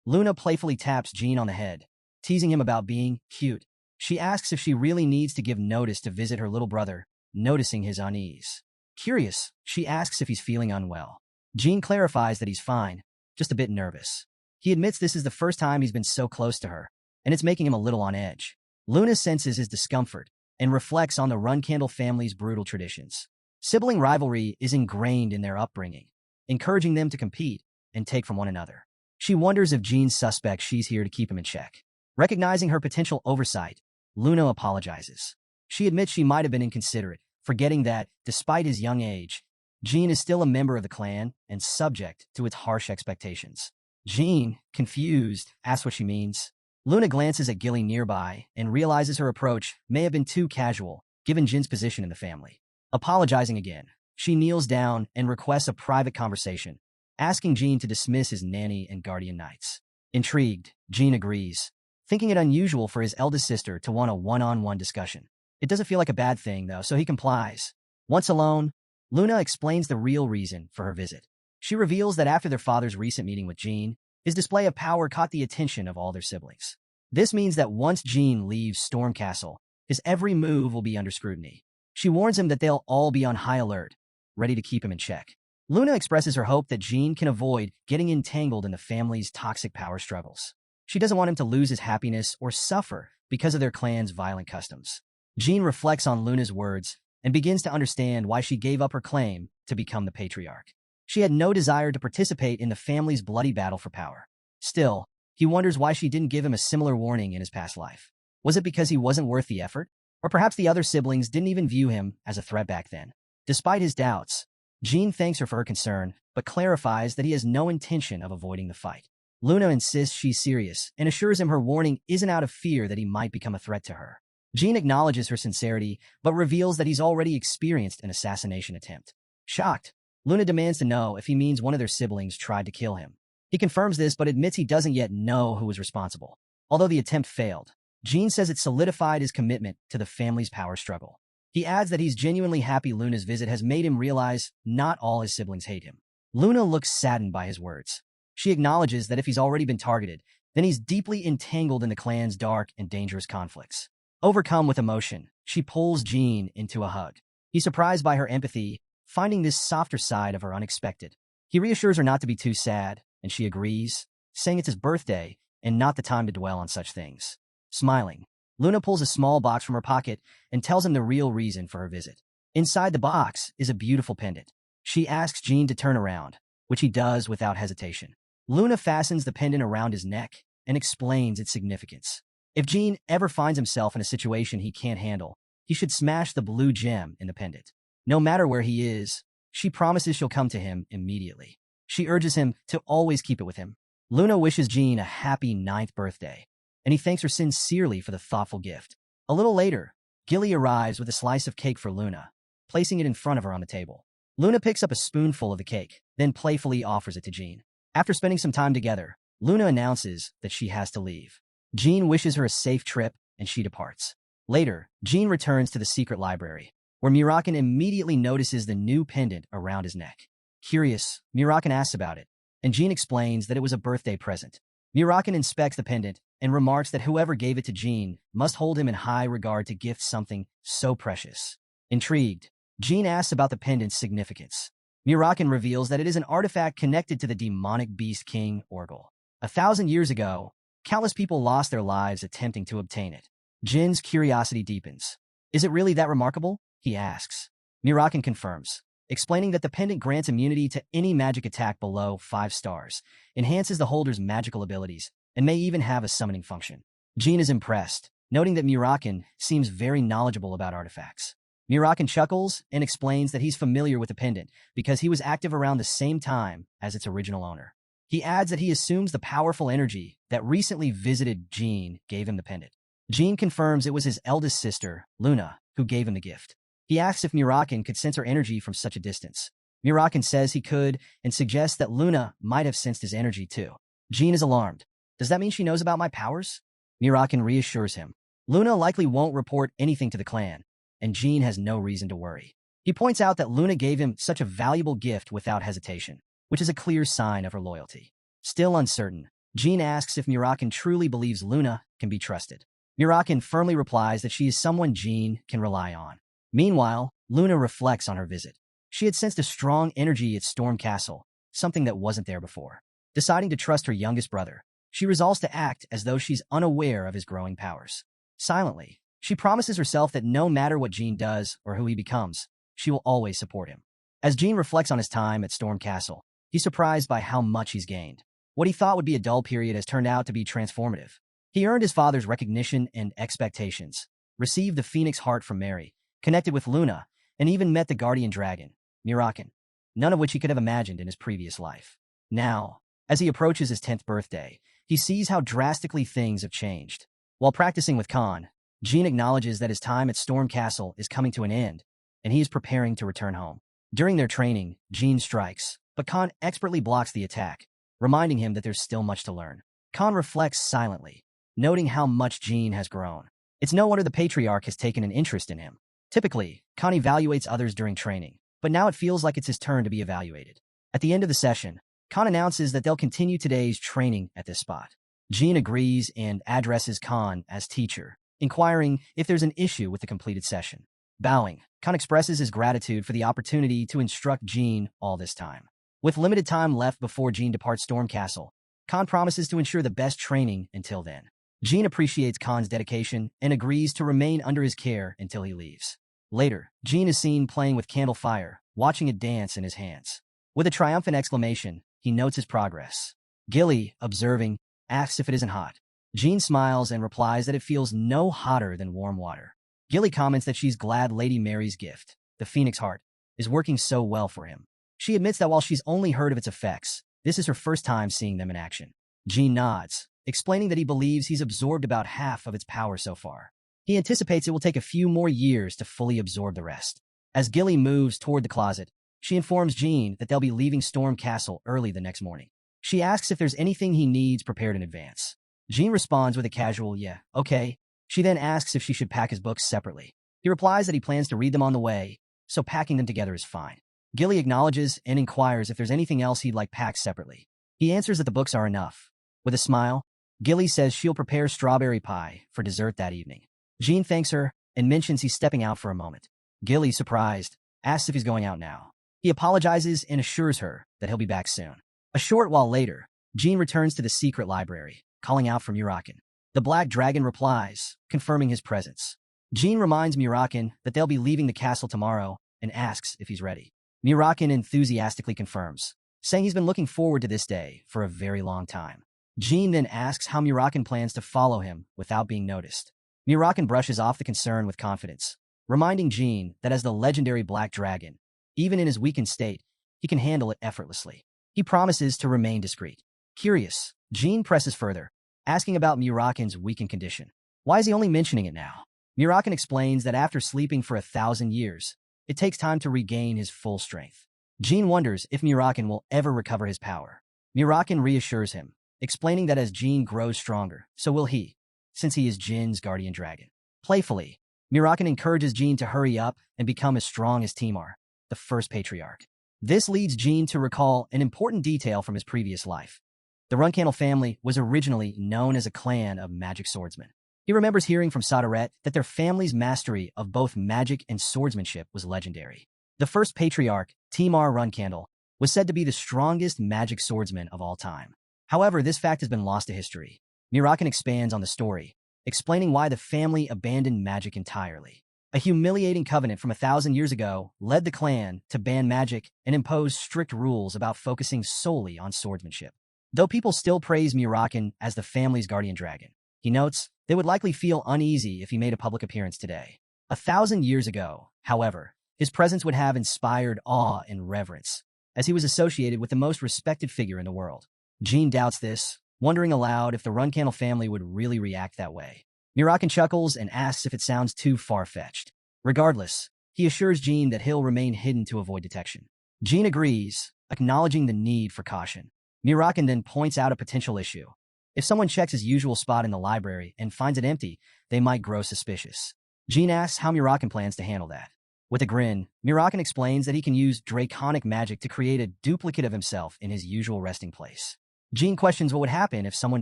Luna playfully taps Jean on the head, teasing him about being cute. She asks if she really needs to give notice to visit her little brother, noticing his unease. Curious, she asks if he's feeling unwell. Jean clarifies that he's fine, just a bit nervous. He admits this is the first time he's been so close to her, and it's making him a little on edge. Luna senses his discomfort and reflects on the Runcandel family's brutal traditions. Sibling rivalry is ingrained in their upbringing, encouraging them to compete and take from one another. She wonders if Jean suspects she's here to keep him in check. Recognizing her potential oversight, Luna apologizes. She admits she might have been inconsiderate, forgetting that, despite his young age, Jean is still a member of the clan and subject to its harsh expectations. Jean, confused, asks what she means. Luna glances at Gilly nearby and realizes her approach may have been too casual, given Jin's position in the family. Apologizing again, she kneels down and requests a private conversation, asking Jean to dismiss his nanny and guardian knights. Intrigued, Jean agrees, thinking it unusual for his eldest sister to want a one-on-one discussion. It doesn't feel like a bad thing, though, so he complies. Once alone, Luna explains the real reason for her visit. She reveals that after their father's recent meeting with Jean, his display of power caught the attention of all their siblings. This means that once Jean leaves Stormcastle, his every move will be under scrutiny. She warns him that they'll all be on high alert, ready to keep him in check. Luna expresses her hope that Jean can avoid getting entangled in the family's toxic power struggles. She doesn't want him to lose his happiness or suffer because of their clan's violent customs. Jean reflects on Luna's words and begins to understand why she gave up her claim to become the patriarch. She had no desire to participate in the family's bloody battle for power. Still, he wonders why she didn't give him a similar warning in his past life. Was it because he wasn't worth the effort? Or perhaps the other siblings didn't even view him as a threat back then. Despite his doubts, Jean thanks her for her concern, but clarifies that he has no intention of avoiding the fight. Luna insists she's serious and assures him her warning isn't out of fear that he might become a threat to her. Jean acknowledges her sincerity, but reveals that he's already experienced an assassination attempt. Shocked, Luna demands to know if he means one of their siblings tried to kill him. He confirms this, but admits he doesn't yet know who was responsible. Although the attempt failed, Jean says it solidified his commitment to the family's power struggle. He adds that he's genuinely happy Luna's visit has made him realize not all his siblings hate him. Luna looks saddened by his words. She acknowledges that if he's already been targeted, then he's deeply entangled in the clan's dark and dangerous conflicts. Overcome with emotion, she pulls Jean into a hug. He's surprised by her empathy, finding this softer side of her unexpected. He reassures her not to be too sad, and she agrees, saying it's his birthday and not the time to dwell on such things. Smiling, Luna pulls a small box from her pocket and tells him the real reason for her visit. Inside the box is a beautiful pendant. She asks Jean to turn around, which he does without hesitation. Luna fastens the pendant around his neck and explains its significance. If Jean ever finds himself in a situation he can't handle, he should smash the blue gem in the pendant. No matter where he is, she promises she'll come to him immediately. She urges him to always keep it with him. Luna wishes Jean a happy 9th birthday, and he thanks her sincerely for the thoughtful gift. A little later, Gilly arrives with a slice of cake for Luna, placing it in front of her on the table. Luna picks up a spoonful of the cake, then playfully offers it to Jean. After spending some time together, Luna announces that she has to leave. Jean wishes her a safe trip, and she departs. Later, Jean returns to the secret library, where Murakan immediately notices the new pendant around his neck. Curious, Murakan asks about it, and Jean explains that it was a birthday present. Murakan inspects the pendant and remarks that whoever gave it to Jean must hold him in high regard to gift something so precious. Intrigued, Jean asks about the pendant's significance. Murakan reveals that it is an artifact connected to the demonic beast king Orgel. 1,000 years ago, countless people lost their lives attempting to obtain it. Jin's curiosity deepens. Is it really that remarkable? He asks. Murakan confirms, explaining that the pendant grants immunity to any magic attack below 5 stars, enhances the holder's magical abilities, and may even have a summoning function. Jean is impressed, noting that Murakan seems very knowledgeable about artifacts. Murakan chuckles and explains that he's familiar with the pendant because he was active around the same time as its original owner. He adds that he assumes the powerful energy that recently visited Jean gave him the pendant. Jean confirms it was his eldest sister, Luna, who gave him the gift. He asks if Murakan could sense her energy from such a distance. Murakan says he could and suggests that Luna might have sensed his energy too. Jean is alarmed. Does that mean she knows about my powers? Murakan reassures him. Luna likely won't report anything to the clan, and Jean has no reason to worry. He points out that Luna gave him such a valuable gift without hesitation, which is a clear sign of her loyalty. Still uncertain, Jean asks if Murakan truly believes Luna can be trusted. Murakan firmly replies that she is someone Jean can rely on. Meanwhile, Luna reflects on her visit. She had sensed a strong energy at Storm Castle, something that wasn't there before. Deciding to trust her youngest brother, she resolves to act as though she's unaware of his growing powers. Silently, she promises herself that no matter what Jean does or who he becomes, she will always support him. As Jean reflects on his time at Storm Castle, he's surprised by how much he's gained. What he thought would be a dull period has turned out to be transformative. He earned his father's recognition and expectations, received the Phoenix Heart from Mary, connected with Luna, and even met the guardian dragon, Murakan, none of which he could have imagined in his previous life. Now, as he approaches his 10th birthday, he sees how drastically things have changed. While practicing with Khan, Jean acknowledges that his time at Storm Castle is coming to an end, and he is preparing to return home. During their training, Jean strikes, but Khan expertly blocks the attack, reminding him that there's still much to learn. Khan reflects silently, noting how much Jean has grown. It's no wonder the patriarch has taken an interest in him. Typically, Khan evaluates others during training, but now it feels like it's his turn to be evaluated. At the end of the session, Khan announces that they'll continue today's training at this spot. Jean agrees and addresses Khan as teacher, inquiring if there's an issue with the completed session. Bowing, Khan expresses his gratitude for the opportunity to instruct Jean all this time. With limited time left before Jean departs Storm Castle, Khan promises to ensure the best training until then. Jean appreciates Khan's dedication and agrees to remain under his care until he leaves. Later, Jean is seen playing with candle fire, watching it dance in his hands. With a triumphant exclamation, he notes his progress. Gilly, observing, asks if it isn't hot. Jean smiles and replies that it feels no hotter than warm water. Gilly comments that she's glad Lady Mary's gift, the Phoenix Heart, is working so well for him. She admits that while she's only heard of its effects, this is her first time seeing them in action. Jean nods, explaining that he believes he's absorbed about half of its power so far. He anticipates it will take a few more years to fully absorb the rest. As Gilly moves toward the closet, she informs Jean that they'll be leaving Storm Castle early the next morning. She asks if there's anything he needs prepared in advance. Jean responds with a casual, "Yeah, okay." She then asks if she should pack his books separately. He replies that he plans to read them on the way, so packing them together is fine. Gilly acknowledges and inquires if there's anything else he'd like packed separately. He answers that the books are enough. With a smile, Gilly says she'll prepare strawberry pie for dessert that evening. Jean thanks her and mentions he's stepping out for a moment. Gilly, surprised, asks if he's going out now. He apologizes and assures her that he'll be back soon. A short while later, Jean returns to the secret library, calling out for Murakan. The Black Dragon replies, confirming his presence. Jean reminds Murakan that they'll be leaving the castle tomorrow and asks if he's ready. Murakan enthusiastically confirms, saying he's been looking forward to this day for a very long time. Jean then asks how Murakan plans to follow him without being noticed. Murakan brushes off the concern with confidence, reminding Jean that as the legendary Black Dragon, even in his weakened state, he can handle it effortlessly. He promises to remain discreet. Curious, Jean presses further, asking about Murakan's weakened condition. Why is he only mentioning it now? Murakan explains that after sleeping for 1,000 years, it takes time to regain his full strength. Jean wonders if Murakan will ever recover his power. Murakan reassures him, explaining that as Jean grows stronger, so will he, since he is Jin's guardian dragon. Playfully, Murakan encourages Jean to hurry up and become as strong as Timar, the first patriarch. This leads Jean to recall an important detail from his previous life. The Runcandel family was originally known as a clan of magic swordsmen. He remembers hearing from Sadaret that their family's mastery of both magic and swordsmanship was legendary. The first patriarch, Timar Runcandel, was said to be the strongest magic swordsman of all time. However, this fact has been lost to history. Murakan expands on the story, explaining why the family abandoned magic entirely. A humiliating covenant from 1,000 years ago led the clan to ban magic and impose strict rules about focusing solely on swordsmanship. Though people still praise Murakan as the family's guardian dragon, he notes they would likely feel uneasy if he made a public appearance today. 1,000 years ago, however, his presence would have inspired awe and reverence, as he was associated with the most respected figure in the world. Jean doubts this, wondering aloud if the Runcandel family would really react that way. Murakan chuckles and asks if it sounds too far-fetched. Regardless, he assures Jean that he'll remain hidden to avoid detection. Jean agrees, acknowledging the need for caution. Murakan then points out a potential issue. If someone checks his usual spot in the library and finds it empty, they might grow suspicious. Jean asks how Murakan plans to handle that. With a grin, Murakan explains that he can use draconic magic to create a duplicate of himself in his usual resting place. Jean questions what would happen if someone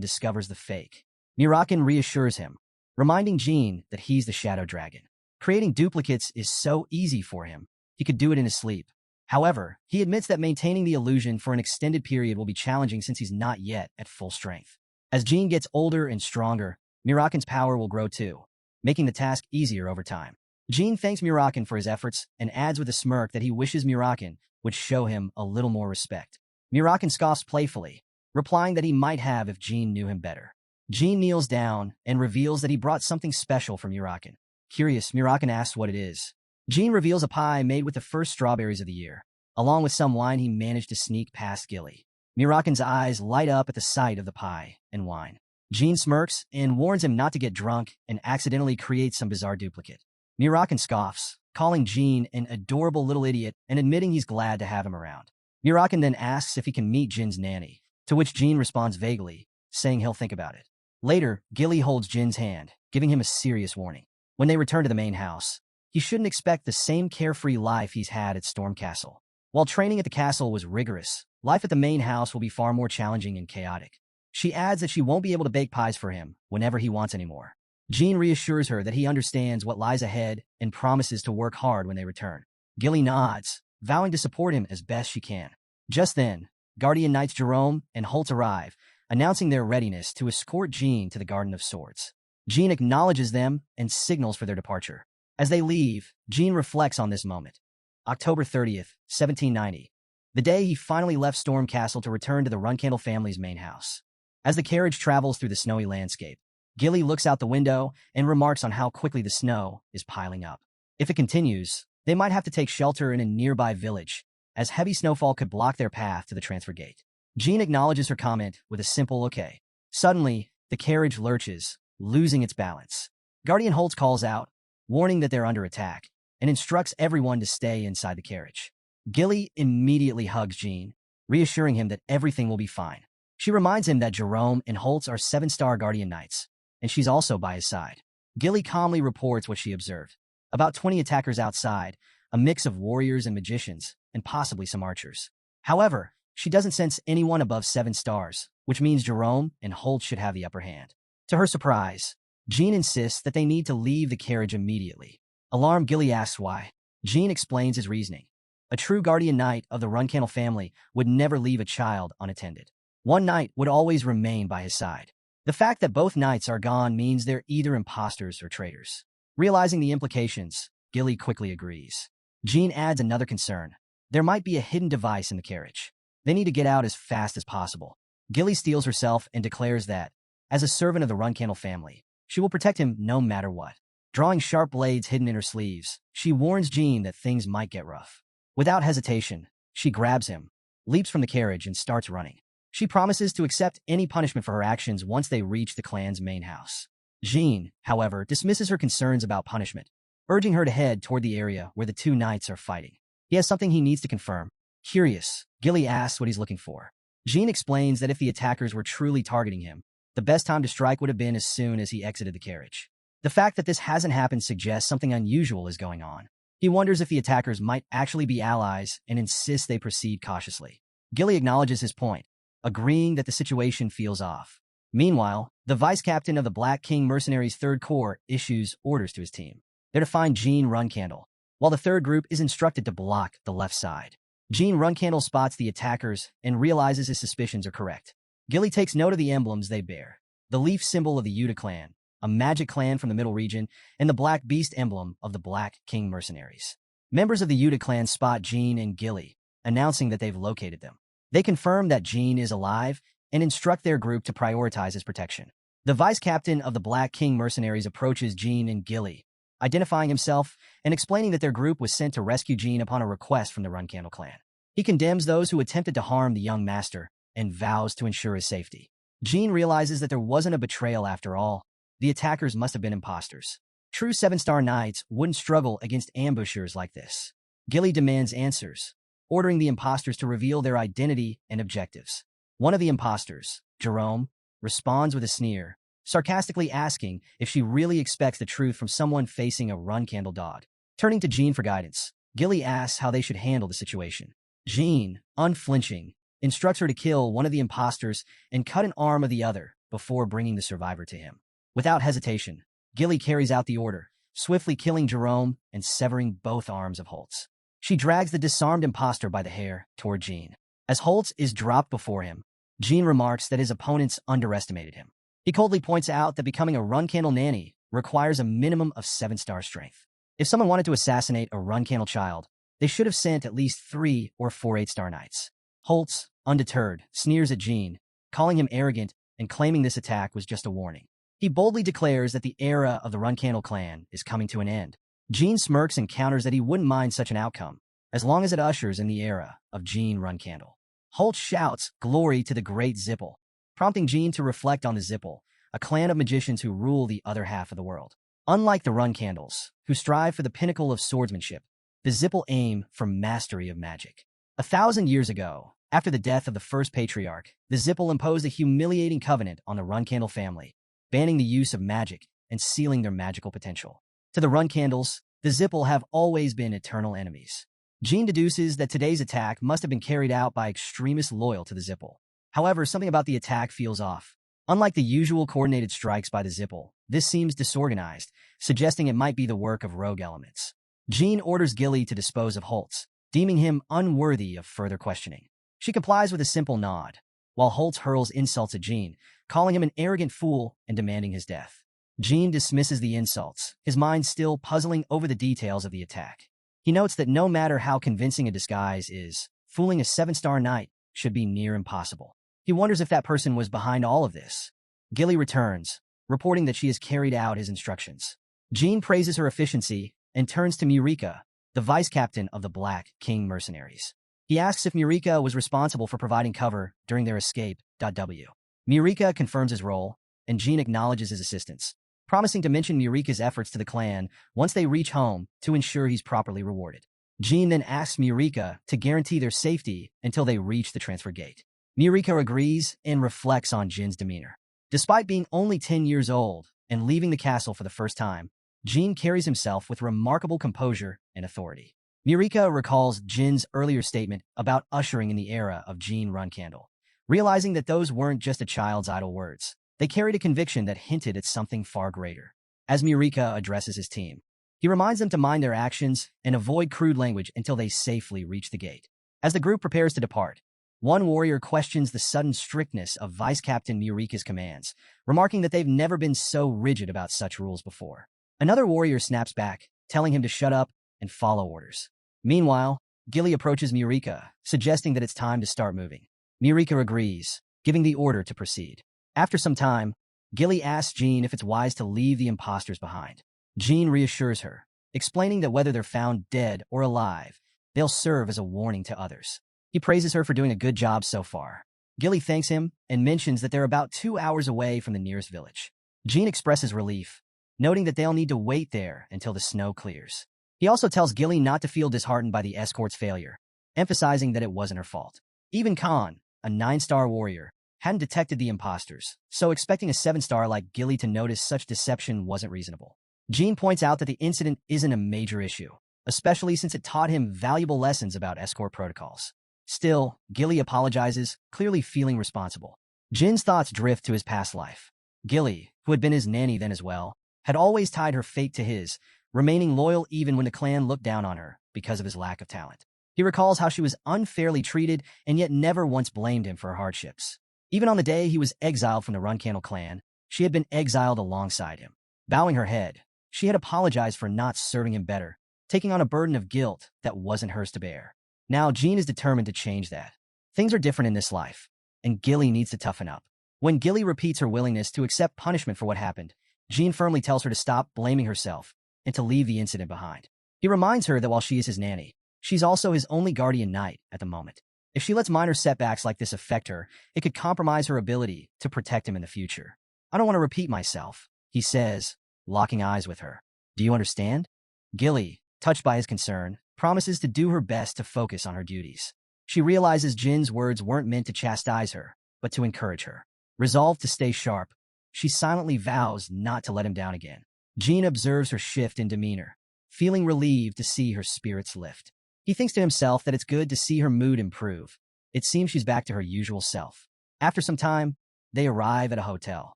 discovers the fake. Murakan reassures him, reminding Jean that he's the Shadow Dragon. Creating duplicates is so easy for him, he could do it in his sleep. However, he admits that maintaining the illusion for an extended period will be challenging since he's not yet at full strength. As Jean gets older and stronger, Murakan's power will grow too, making the task easier over time. Jean thanks Murakan for his efforts and adds with a smirk that he wishes Murakan would show him a little more respect. Murakan scoffs playfully, replying that he might have if Jean knew him better. Jean kneels down and reveals that he brought something special for Murakan. Curious, Murakan asks what it is. Jean reveals a pie made with the first strawberries of the year, along with some wine he managed to sneak past Gilly. Murakan's eyes light up at the sight of the pie and wine. Jean smirks and warns him not to get drunk and accidentally create some bizarre duplicate. Murakan scoffs, calling Jean an adorable little idiot and admitting he's glad to have him around. Murakan then asks if he can meet Jin's nanny, to which Jean responds vaguely, saying he'll think about it. Later, Gilly holds Jin's hand, giving him a serious warning. When they return to the main house, he shouldn't expect the same carefree life he's had at Storm Castle. While training at the castle was rigorous, life at the main house will be far more challenging and chaotic. She adds that she won't be able to bake pies for him whenever he wants anymore. Jean reassures her that he understands what lies ahead and promises to work hard when they return. Gilly nods, vowing to support him as best she can. Just then, Guardian Knights Jerome and Holt arrive, announcing their readiness to escort Jean to the Garden of Swords. Jean acknowledges them and signals for their departure. As they leave, Jean reflects on this moment. October 30th, 1790. The day he finally left Storm Castle to return to the Runcandel family's main house. As the carriage travels through the snowy landscape, Gilly looks out the window and remarks on how quickly the snow is piling up. If it continues, they might have to take shelter in a nearby village, as heavy snowfall could block their path to the transfer gate. Jean acknowledges her comment with a simple okay. Suddenly, the carriage lurches, losing its balance. Guardian Holtz calls out, warning that they're under attack, and instructs everyone to stay inside the carriage. Gilly immediately hugs Jean, reassuring him that everything will be fine. She reminds him that Jerome and Holtz are 7-star Guardian Knights, and she's also by his side. Gilly calmly reports what she observed. About 20 attackers outside, a mix of warriors and magicians, and possibly some archers. However, she doesn't sense anyone above 7 stars, which means Jerome and Holtz should have the upper hand. To her surprise, Jean insists that they need to leave the carriage immediately. Alarmed, Gilly asks why. Jean explains his reasoning. A true guardian knight of the Runcandel family would never leave a child unattended. One knight would always remain by his side. The fact that both knights are gone means they're either imposters or traitors. Realizing the implications, Gilly quickly agrees. Jean adds another concern. There might be a hidden device in the carriage. They need to get out as fast as possible. Gilly steels herself and declares that, as a servant of the Runcandel family, she will protect him no matter what. Drawing sharp blades hidden in her sleeves, she warns Jean that things might get rough. Without hesitation, she grabs him, leaps from the carriage, and starts running. She promises to accept any punishment for her actions once they reach the clan's main house. Jean, however, dismisses her concerns about punishment, urging her to head toward the area where the two knights are fighting. He has something he needs to confirm. Curious, Gilly asks what he's looking for. Jean explains that if the attackers were truly targeting him, the best time to strike would have been as soon as he exited the carriage. The fact that this hasn't happened suggests something unusual is going on. He wonders if the attackers might actually be allies and insists they proceed cautiously. Gilly acknowledges his point, agreeing that the situation feels off. Meanwhile, the vice captain of the Black King Mercenaries' 3rd Corps issues orders to his team. They're to find Jean Runcandel, while the 3rd group is instructed to block the left side. Jean Runcandel spots the attackers and realizes his suspicions are correct. Gilly takes note of the emblems they bear. The leaf symbol of the Yuta clan, a magic clan from the Middle Region, and the Black Beast emblem of the Black King Mercenaries. Members of the Yuta clan spot Jean and Gilly, announcing that they've located them. They confirm that Jean is alive and instruct their group to prioritize his protection. The vice captain of the Black King Mercenaries approaches Jean and Gilly, identifying himself and explaining that their group was sent to rescue Jean upon a request from the Runcandel clan. He condemns those who attempted to harm the young master and vows to ensure his safety. Jean realizes that there wasn't a betrayal after all. The attackers must have been imposters. True 7-star knights wouldn't struggle against ambushers like this. Gilly demands answers, ordering the imposters to reveal their identity and objectives. One of the imposters, Jerome, responds with a sneer, sarcastically asking if she really expects the truth from someone facing a Runcandel dog. Turning to Jean for guidance, Gilly asks how they should handle the situation. Jean, unflinching, instructs her to kill one of the imposters and cut an arm of the other before bringing the survivor to him. Without hesitation, Gilly carries out the order, swiftly killing Jerome and severing both arms of Holtz. She drags the disarmed imposter by the hair toward Jean. As Holtz is dropped before him, Jean remarks that his opponents underestimated him. He coldly points out that becoming a Runcandel nanny requires a minimum of 7-star strength. If someone wanted to assassinate a Runcandel child, they should have sent at least 3 or 4 8-star knights. Holtz, undeterred, sneers at Jean, calling him arrogant and claiming this attack was just a warning. He boldly declares that the era of the Runcandel clan is coming to an end. Jean smirks and counters that he wouldn't mind such an outcome, as long as it ushers in the era of Jean Runcandel. Holtz shouts, "Glory to the great Zippel," prompting Jean to reflect on the Zippel, a clan of magicians who rule the other half of the world. Unlike the Runcandels, who strive for the pinnacle of swordsmanship, the Zippel aim for mastery of magic. 1,000 years ago, after the death of the first patriarch, the Zippel imposed a humiliating covenant on the Runcandel family, banning the use of magic and sealing their magical potential. To the Runcandels, the Zippel have always been eternal enemies. Jean deduces that today's attack must have been carried out by extremists loyal to the Zippel. However, something about the attack feels off. Unlike the usual coordinated strikes by the Zippel, this seems disorganized, suggesting it might be the work of rogue elements. Jean orders Gilly to dispose of Holtz, deeming him unworthy of further questioning. She complies with a simple nod, while Holtz hurls insults at Jean, calling him an arrogant fool and demanding his death. Jean dismisses the insults, his mind still puzzling over the details of the attack. He notes that no matter how convincing a disguise is, fooling a 7-star knight should be near impossible. He wonders if that person was behind all of this. Gilly returns, reporting that she has carried out his instructions. Jean praises her efficiency and turns to Murakan, the vice-captain of the Black King mercenaries. He asks if Murakan was responsible for providing cover during their escape. Murakan confirms his role, and Jean acknowledges his assistance, promising to mention Murakan's efforts to the clan once they reach home to ensure he's properly rewarded. Jean then asks Murakan to guarantee their safety until they reach the transfer gate. Murakan agrees and reflects on Jin's demeanor. Despite being only 10 years old and leaving the castle for the first time, Jean carries himself with remarkable composure and authority. Murakan recalls Jin's earlier statement about ushering in the era of Jean Runcandel, realizing that those weren't just a child's idle words. They carried a conviction that hinted at something far greater. As Murakan addresses his team, he reminds them to mind their actions and avoid crude language until they safely reach the gate. As the group prepares to depart, one warrior questions the sudden strictness of Vice-Captain Murakan's commands, remarking that they've never been so rigid about such rules before. Another warrior snaps back, telling him to shut up and follow orders. Meanwhile, Gilly approaches Murakan, suggesting that it's time to start moving. Murakan agrees, giving the order to proceed. After some time, Gilly asks Jean if it's wise to leave the imposters behind. Jean reassures her, explaining that whether they're found dead or alive, they'll serve as a warning to others. He praises her for doing a good job so far. Gilly thanks him and mentions that they're about 2 hours away from the nearest village. Jean expresses relief, noting that they'll need to wait there until the snow clears. He also tells Gilly not to feel disheartened by the escort's failure, emphasizing that it wasn't her fault. Even Khan, a 9-star warrior, hadn't detected the imposters, so expecting a 7-star like Gilly to notice such deception wasn't reasonable. Jean points out that the incident isn't a major issue, especially since it taught him valuable lessons about escort protocols. Still, Gilly apologizes, clearly feeling responsible. Jin's thoughts drift to his past life. Gilly, who had been his nanny then as well, had always tied her fate to his, remaining loyal even when the clan looked down on her because of his lack of talent. He recalls how she was unfairly treated and yet never once blamed him for her hardships. Even on the day he was exiled from the Runcandel clan, she had been exiled alongside him. Bowing her head, she had apologized for not serving him better, taking on a burden of guilt that wasn't hers to bear. Now Jean is determined to change that. Things are different in this life, and Gilly needs to toughen up. When Gilly repeats her willingness to accept punishment for what happened, Jean firmly tells her to stop blaming herself and to leave the incident behind. He reminds her that while she is his nanny, she's also his only guardian knight at the moment. If she lets minor setbacks like this affect her, it could compromise her ability to protect him in the future. I don't want to repeat myself, he says, locking eyes with her. Do you understand? Gilly, touched by his concern, promises to do her best to focus on her duties. She realizes Jin's words weren't meant to chastise her, but to encourage her. Resolved to stay sharp, she silently vows not to let him down again. Jin observes her shift in demeanor, feeling relieved to see her spirits lift. He thinks to himself that it's good to see her mood improve. It seems she's back to her usual self. After some time, they arrive at a hotel.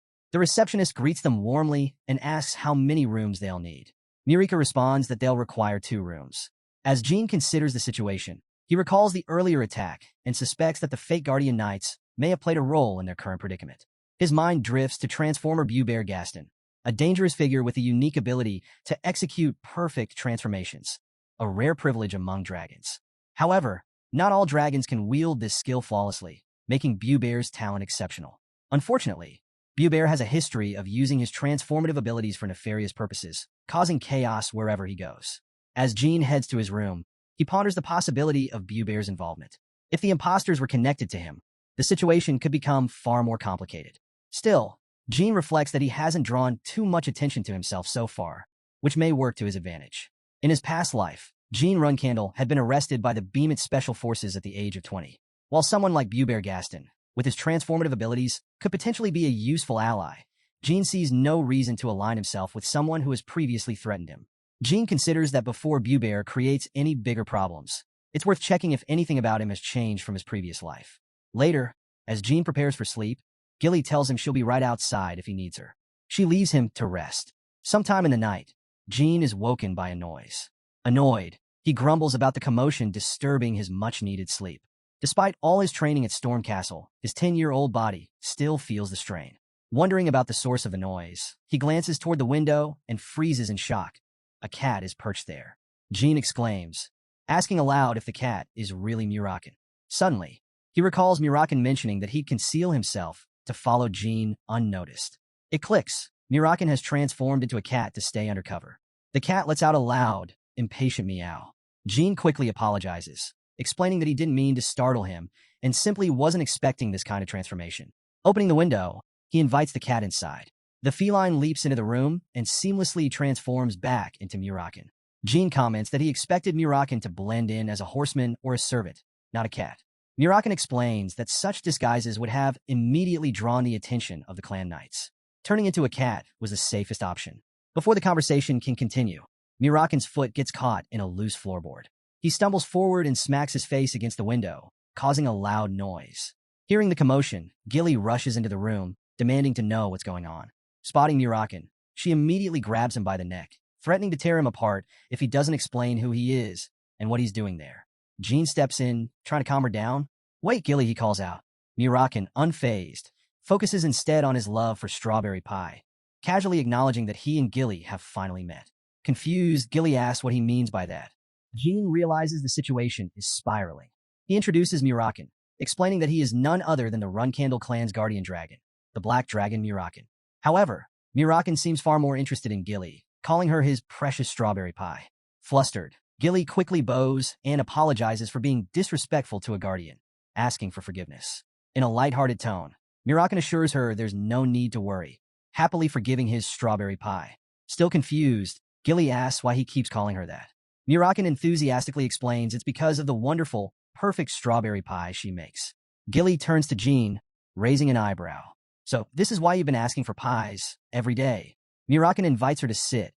The receptionist greets them warmly and asks how many rooms they'll need. Murika responds that they'll require 2 rooms. As Jin considers the situation, he recalls the earlier attack and suspects that the fake Guardian Knights may have played a role in their current predicament. His mind drifts to Transformer Bubear Gaston, a dangerous figure with a unique ability to execute perfect transformations, a rare privilege among dragons. However, not all dragons can wield this skill flawlessly, making Bubear's talent exceptional. Unfortunately, Bubear has a history of using his transformative abilities for nefarious purposes, causing chaos wherever he goes. As Jin heads to his room, he ponders the possibility of Bubear's involvement. If the imposters were connected to him, the situation could become far more complicated. Still, Jin reflects that he hasn't drawn too much attention to himself so far, which may work to his advantage. In his past life, Jin Runcandel had been arrested by the Beemit Special Forces at the age of 20. While someone like Bubear Gaston, with his transformative abilities, could potentially be a useful ally, Jin sees no reason to align himself with someone who has previously threatened him. Jin considers that before Bubear creates any bigger problems, it's worth checking if anything about him has changed from his previous life. Later, as Jin prepares for sleep, Gilly tells him she'll be right outside if he needs her. She leaves him to rest. Sometime in the night, Jin is woken by a noise. Annoyed, he grumbles about the commotion disturbing his much-needed sleep. Despite all his training at Storm Castle, his 10-year-old body still feels the strain. Wondering about the source of the noise, he glances toward the window and freezes in shock. A cat is perched there. Jin exclaims, asking aloud if the cat is really Murakan. Suddenly, he recalls Murakan mentioning that he'd conceal himself to follow Jin unnoticed. It clicks. Murakan has transformed into a cat to stay undercover. The cat lets out a loud, impatient meow. Jin quickly apologizes, explaining that he didn't mean to startle him and simply wasn't expecting this kind of transformation. Opening the window, he invites the cat inside. The feline leaps into the room and seamlessly transforms back into Murakan. Jin comments that he expected Murakan to blend in as a horseman or a servant, not a cat. Murakan explains that such disguises would have immediately drawn the attention of the clan knights. Turning into a cat was the safest option. Before the conversation can continue, Murakan's foot gets caught in a loose floorboard. He stumbles forward and smacks his face against the window, causing a loud noise. Hearing the commotion, Gilly rushes into the room, demanding to know what's going on. Spotting Murakan, she immediately grabs him by the neck, threatening to tear him apart if he doesn't explain who he is and what he's doing there. Jin steps in, trying to calm her down. Wait, Gilly, he calls out. Murakan, unfazed, focuses instead on his love for strawberry pie, casually acknowledging that he and Gilly have finally met. Confused, Gilly asks what he means by that. Jin realizes the situation is spiraling. He introduces Murakan, explaining that he is none other than the Runcandel clan's guardian dragon, the Black Dragon Murakan. However, Murakan seems far more interested in Gilly, calling her his precious strawberry pie. Flustered, Gilly quickly bows and apologizes for being disrespectful to a guardian, asking for forgiveness. In a lighthearted tone, Murakan assures her there's no need to worry, happily forgiving his strawberry pie. Still confused, Gilly asks why he keeps calling her that. Murakan enthusiastically explains it's because of the wonderful, perfect strawberry pie she makes. Gilly turns to Jin, raising an eyebrow. So, this is why you've been asking for pies every day. Murakan invites her to sit,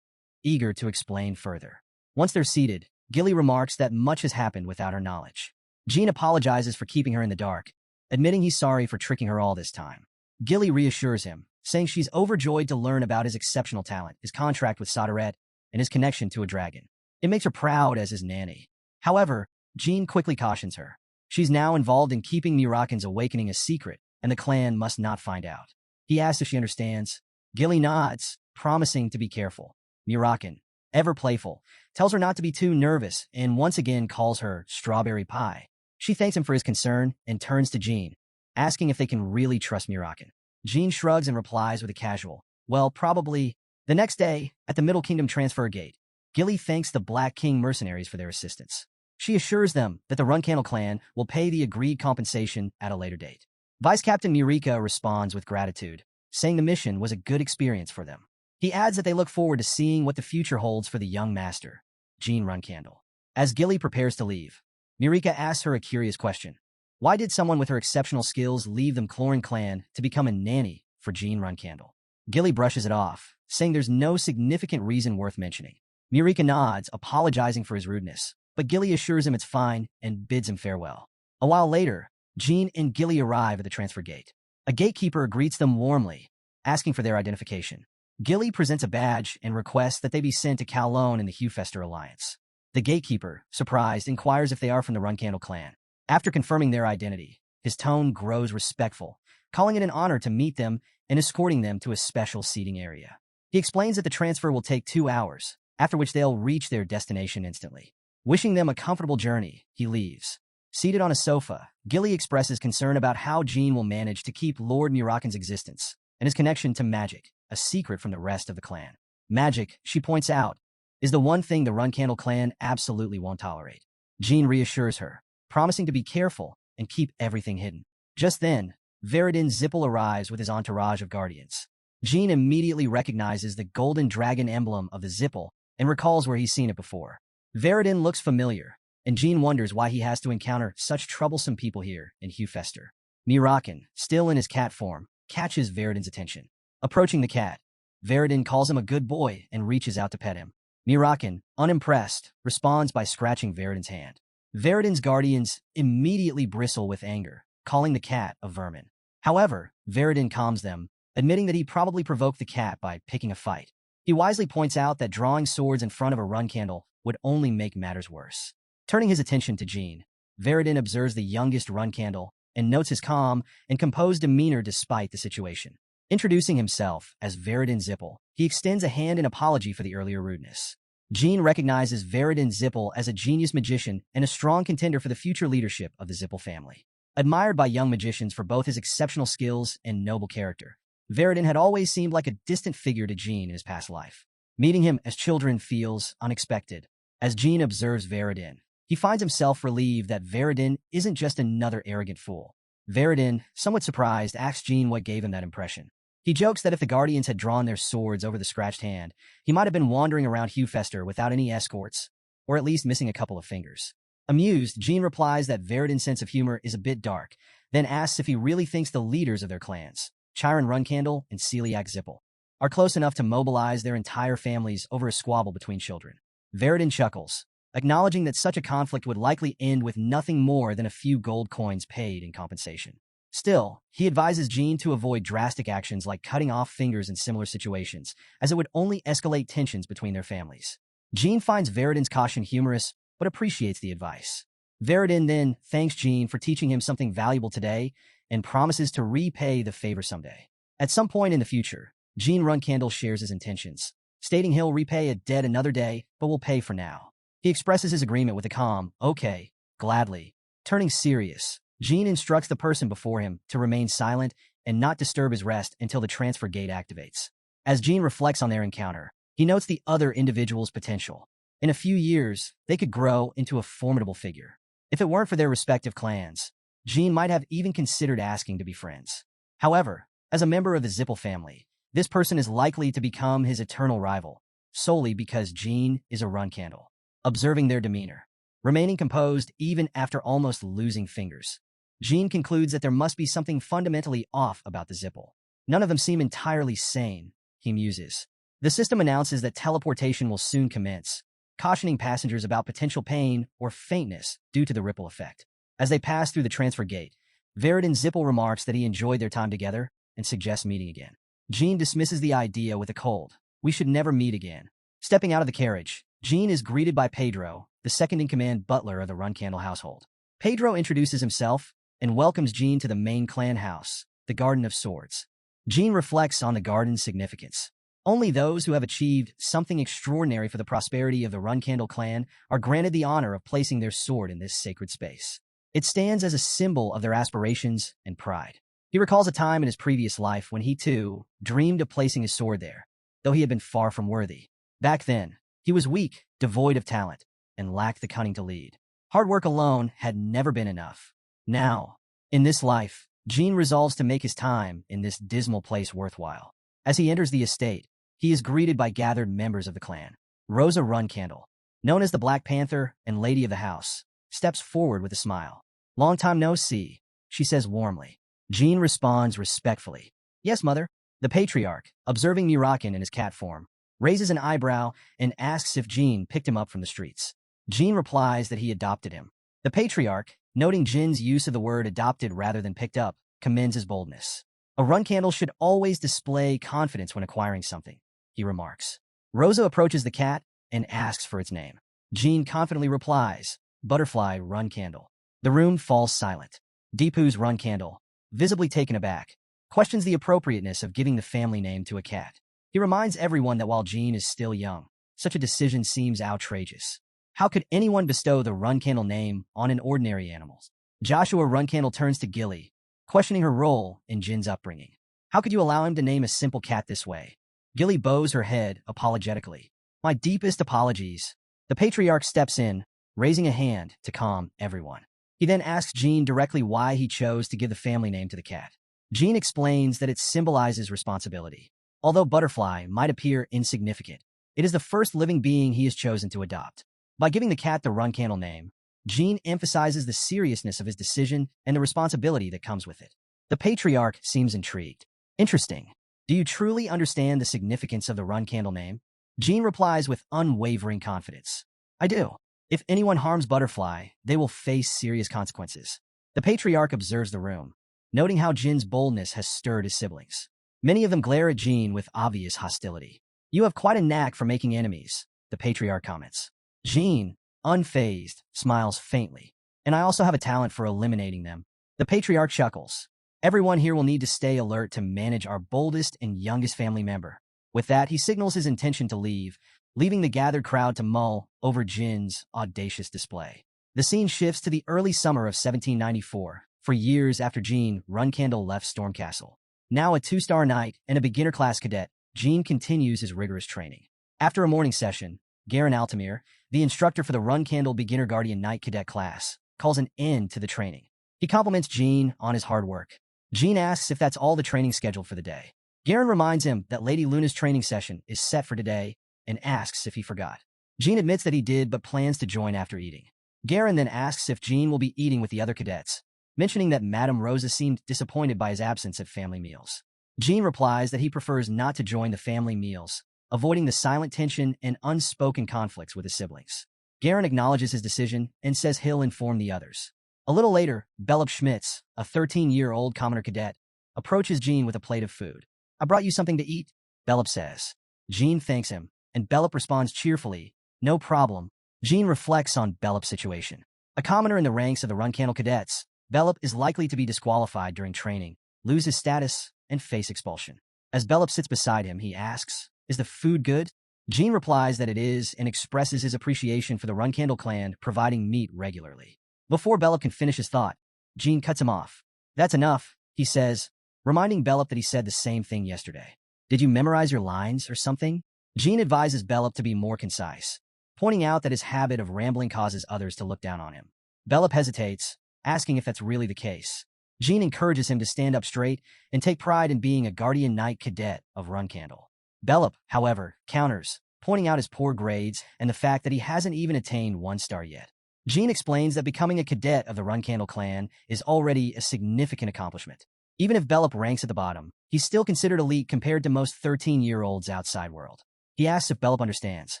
eager to explain further. Once they're seated, Gilly remarks that much has happened without her knowledge. Jin apologizes for keeping her in the dark, admitting he's sorry for tricking her all this time. Gilly reassures him, saying she's overjoyed to learn about his exceptional talent, his contract with Sodaret, and his connection to a dragon. It makes her proud as his nanny. However, Jin quickly cautions her. She's now involved in keeping Murakan's awakening a secret, and the clan must not find out. He asks if she understands. Gilly nods, promising to be careful. Murakan, ever playful, tells her not to be too nervous and once again calls her strawberry pie. She thanks him for his concern and turns to Jin, asking if they can really trust Murakan. Jin shrugs and replies with a casual, well, probably. The next day, at the Middle Kingdom transfer gate, Gilly thanks the Black King mercenaries for their assistance. She assures them that the Runcandel clan will pay the agreed compensation at a later date. Vice Captain Murika responds with gratitude, saying the mission was a good experience for them. He adds that they look forward to seeing what the future holds for the young master, Jean Runcandel. As Gilly prepares to leave, Murika asks her a curious question. Why did someone with her exceptional skills leave the Clorin clan to become a nanny for Jean Runcandel? Gilly brushes it off, saying there's no significant reason worth mentioning. Murika nods, apologizing for his rudeness, but Gilly assures him it's fine and bids him farewell. A while later, Jean and Gilly arrive at the transfer gate. A gatekeeper greets them warmly, asking for their identification. Gilly presents a badge and requests that they be sent to Kowloon in the Huefester Alliance. The gatekeeper, surprised, inquires if they are from the Runcandel clan. After confirming their identity, his tone grows respectful, calling it an honor to meet them and escorting them to a special seating area. He explains that the transfer will take 2 hours, after which they'll reach their destination instantly. Wishing them a comfortable journey, he leaves. Seated on a sofa, Gilly expresses concern about how Jean will manage to keep Lord Murakan's existence and his connection to magic a secret from the rest of the clan. Magic, she points out, is the one thing the Runcandel clan absolutely won't tolerate. Jean reassures her, promising to be careful and keep everything hidden. Just then, Veridin Zippel arrives with his entourage of guardians. Jean immediately recognizes the golden dragon emblem of the Zippel and recalls where he's seen it before. Veridin looks familiar, and Jean wonders why he has to encounter such troublesome people here in Huefester. Murakan, still in his cat form, catches Veridin's attention. Approaching the cat, Veridin calls him a good boy and reaches out to pet him. Murakan, unimpressed, responds by scratching Veridin's hand. Veridin's guardians immediately bristle with anger, calling the cat a vermin. However, Veridin calms them, admitting that he probably provoked the cat by picking a fight. He wisely points out that drawing swords in front of a Runcandel would only make matters worse. Turning his attention to Jean, Veridin observes the youngest Runcandel and notes his calm and composed demeanor despite the situation. Introducing himself as Veridin Zippel, he extends a hand in apology for the earlier rudeness. Jean recognizes Veridin Zippel as a genius magician and a strong contender for the future leadership of the Zippel family. Admired by young magicians for both his exceptional skills and noble character, Veridin had always seemed like a distant figure to Jean in his past life. Meeting him as children feels unexpected. As Jean observes Veridin, he finds himself relieved that Veridin isn't just another arrogant fool. Veridin, somewhat surprised, asks Jean what gave him that impression. He jokes that if the Guardians had drawn their swords over the scratched hand, he might have been wandering around Huefester without any escorts, or at least missing a couple of fingers. Amused, Jean replies that Veridin's sense of humor is a bit dark, then asks if he really thinks the leaders of their clans, Chiron Runcandel and Celiac Zippel, are close enough to mobilize their entire families over a squabble between children. Veridin chuckles, acknowledging that such a conflict would likely end with nothing more than a few gold coins paid in compensation. Still, he advises Jean to avoid drastic actions like cutting off fingers in similar situations, as it would only escalate tensions between their families. Jean finds Veridin's caution humorous, but appreciates the advice. Veridin then thanks Jean for teaching him something valuable today and promises to repay the favor someday. At some point in the future, Jean Runcandel shares his intentions, stating he'll repay a debt another day, but will pay for now. He expresses his agreement with a calm, okay, gladly. Turning serious, Jean instructs the person before him to remain silent and not disturb his rest until the transfer gate activates. As Jean reflects on their encounter, he notes the other individual's potential. In a few years, they could grow into a formidable figure. If it weren't for their respective clans, Jean might have even considered asking to be friends. However, as a member of the Zippel family, this person is likely to become his eternal rival, solely because Jean is a Runcandel. Observing their demeanor, remaining composed even after almost losing fingers, Jean concludes that there must be something fundamentally off about the Zippel. None of them seem entirely sane, he muses. The system announces that teleportation will soon commence, cautioning passengers about potential pain or faintness due to the ripple effect. As they pass through the transfer gate, Veridin Zippel remarks that he enjoyed their time together and suggests meeting again. Jean dismisses the idea with a cold, "We should never meet again." Stepping out of the carriage, Jean is greeted by Pedro, the second-in-command butler of the Runcandel household. Pedro introduces himself and welcomes Jean to the main clan house, the Garden of Swords. Jean reflects on the garden's significance. Only those who have achieved something extraordinary for the prosperity of the Runcandel clan are granted the honor of placing their sword in this sacred space. It stands as a symbol of their aspirations and pride. He recalls a time in his previous life when he, too, dreamed of placing his sword there, though he had been far from worthy. Back then, he was weak, devoid of talent, and lacked the cunning to lead. Hard work alone had never been enough. Now, in this life, Jean resolves to make his time in this dismal place worthwhile. As he enters the estate, he is greeted by gathered members of the clan. Rosa Runcandel, known as the Black Panther and Lady of the House, steps forward with a smile. "Long time no see," she says warmly. Jean responds respectfully. "Yes, mother." The patriarch, observing Murakan in his cat form, raises an eyebrow and asks if Jean picked him up from the streets. Jean replies that he adopted him. The patriarch, noting Jin's use of the word adopted rather than picked up, commends his boldness. "A Runcandel should always display confidence when acquiring something," he remarks. Rosa approaches the cat and asks for its name. Jean confidently replies, "Butterfly Runcandel." The room falls silent. Deepu's Runcandel, visibly taken aback, questions the appropriateness of giving the family name to a cat. He reminds everyone that while Jean is still young, such a decision seems outrageous. How could anyone bestow the Runcandel name on an ordinary animal? Joshua Runcandel turns to Gilly, questioning her role in Jin's upbringing. "How could you allow him to name a simple cat this way?" Gilly bows her head apologetically. "My deepest apologies." The patriarch steps in, raising a hand to calm everyone. He then asks Jean directly why he chose to give the family name to the cat. Jean explains that it symbolizes responsibility. Although Butterfly might appear insignificant, it is the first living being he has chosen to adopt. By giving the cat the Runcandel name, Jean emphasizes the seriousness of his decision and the responsibility that comes with it. The patriarch seems intrigued. "Interesting. Do you truly understand the significance of the Runcandel name?" Jean replies with unwavering confidence. "I do. If anyone harms Butterfly, they will face serious consequences." The patriarch observes the room, noting how Jin's boldness has stirred his siblings. Many of them glare at Jean with obvious hostility. "You have quite a knack for making enemies," the patriarch comments. Jean, unfazed, smiles faintly. "And I also have a talent for eliminating them." The patriarch chuckles. "Everyone here will need to stay alert to manage our boldest and youngest family member." With that, he signals his intention to leave, leaving the gathered crowd to mull over Jin's audacious display. The scene shifts to the early summer of 1794, for years after Jean Runcandel left Stormcastle. Now a 2-star knight and a beginner class cadet, Jean continues his rigorous training. After a morning session, Garen Altamir, the instructor for the Runcandel Beginner Guardian Knight Cadet class, calls an end to the training. He compliments Jean on his hard work. Jean asks if that's all the training scheduled for the day. Garen reminds him that Lady Luna's training session is set for today and asks if he forgot. Jean admits that he did but plans to join after eating. Garen then asks if Jean will be eating with the other cadets, mentioning that Madame Rosa seemed disappointed by his absence at family meals. Jean replies that he prefers not to join the family meals, avoiding the silent tension and unspoken conflicts with his siblings. Garen acknowledges his decision and says he'll inform the others. A little later, Bellup Schmitz, a 13-year-old commoner cadet, approaches Jean with a plate of food. "I brought you something to eat," Bellup says. Jean thanks him, and Bellup responds cheerfully, "No problem." Jean reflects on Bellup's situation. A commoner in the ranks of the Runcandel cadets, Bellup is likely to be disqualified during training, lose his status, and face expulsion. As Bellup sits beside him, he asks, "Is the food good?" Jean replies that it is and expresses his appreciation for the Runcandel clan providing meat regularly. Before Bellup can finish his thought, Jean cuts him off. "That's enough," he says, reminding Bellup that he said the same thing yesterday. "Did you memorize your lines or something?" Jean advises Bellup to be more concise, pointing out that his habit of rambling causes others to look down on him. Bellup hesitates, asking if that's really the case. Jean encourages him to stand up straight and take pride in being a guardian knight cadet of Runcandel. Bellup, however, counters, pointing out his poor grades and the fact that he hasn't even attained 1 star yet. Jean explains that becoming a cadet of the Runcandel clan is already a significant accomplishment. Even if Bellup ranks at the bottom, he's still considered elite compared to most 13-year-olds outside world. He asks if Bellup understands.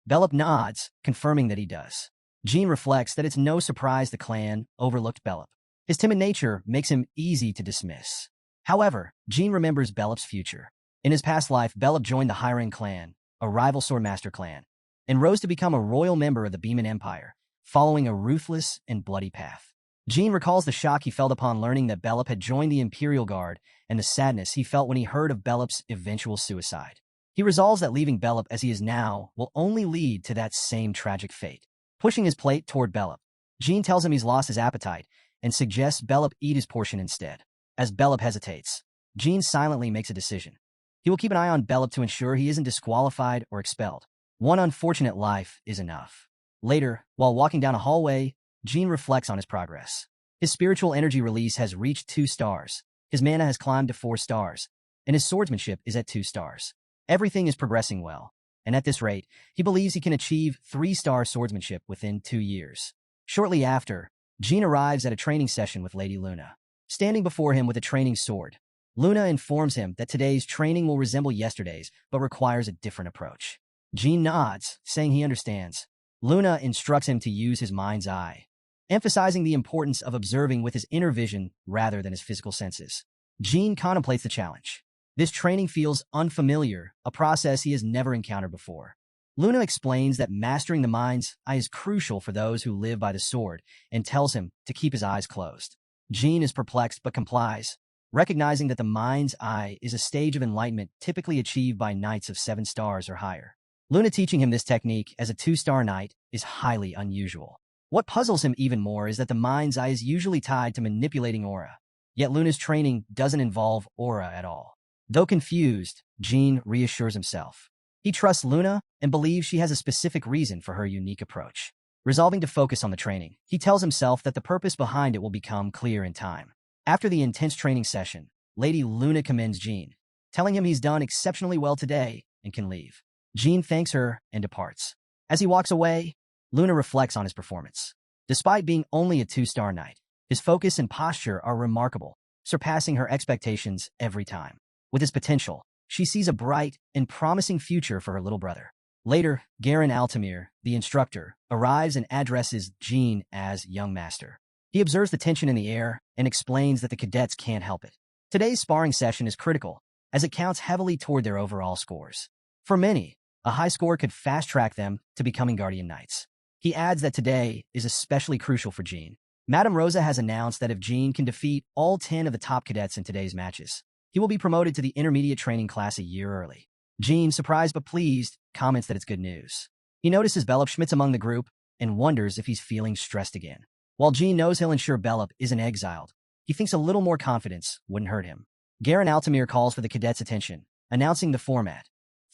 Bellup nods, confirming that he does. Jean reflects that it's no surprise the clan overlooked Bellup. His timid nature makes him easy to dismiss. However, Jean remembers Bellup's future. In his past life, Bellup joined the Arin clan, a rival Swordmaster clan, and rose to become a royal member of the Beeman Empire, following a ruthless and bloody path. Jean recalls the shock he felt upon learning that Bellup had joined the Imperial Guard and the sadness he felt when he heard of Bellup's eventual suicide. He resolves that leaving Bellup as he is now will only lead to that same tragic fate. Pushing his plate toward Bellup, Jean tells him he's lost his appetite and suggests Bellup eat his portion instead. As Bellup hesitates, Jean silently makes a decision. He will keep an eye on Bellup to ensure he isn't disqualified or expelled. One unfortunate life is enough. Later, while walking down a hallway, Jean reflects on his progress. His spiritual energy release has reached 2 stars, his mana has climbed to 4 stars, and his swordsmanship is at 2 stars. Everything is progressing well, and at this rate, he believes he can achieve 3-star swordsmanship within 2 years. Shortly after, Jean arrives at a training session with Lady Luna. Standing before him with a training sword, Luna informs him that today's training will resemble yesterday's, but requires a different approach. Jean nods, saying he understands. Luna instructs him to use his mind's eye, emphasizing the importance of observing with his inner vision rather than his physical senses. Jean contemplates the challenge. This training feels unfamiliar, a process he has never encountered before. Luna explains that mastering the mind's eye is crucial for those who live by the sword and tells him to keep his eyes closed. Jean is perplexed but complies, recognizing that the mind's eye is a stage of enlightenment typically achieved by knights of 7 stars or higher. Luna teaching him this technique as a 2-star knight is highly unusual. What puzzles him even more is that the mind's eye is usually tied to manipulating aura, yet Luna's training doesn't involve aura at all. Though confused, Jean reassures himself. He trusts Luna and believes she has a specific reason for her unique approach. Resolving to focus on the training, he tells himself that the purpose behind it will become clear in time. After the intense training session, Lady Luna commends Jean, telling him he's done exceptionally well today and can leave. Jean thanks her and departs. As he walks away, Luna reflects on his performance. Despite being only a 2-star knight, his focus and posture are remarkable, surpassing her expectations every time. With his potential, she sees a bright and promising future for her little brother. Later, Garin Altamir, the instructor, arrives and addresses Jean as young master. He observes the tension in the air and explains that the cadets can't help it. Today's sparring session is critical, as it counts heavily toward their overall scores. For many, a high score could fast-track them to becoming Guardian Knights. He adds that today is especially crucial for Jean. Madame Rosa has announced that if Jean can defeat all 10 of the top cadets in today's matches, he will be promoted to the intermediate training class a year early. Jean, surprised but pleased, comments that it's good news. He notices Bellup Schmitz among the group and wonders if he's feeling stressed again. While Jean knows he'll ensure Bellup isn't exiled, he thinks a little more confidence wouldn't hurt him. Garin Altamir calls for the cadets' attention, announcing the format: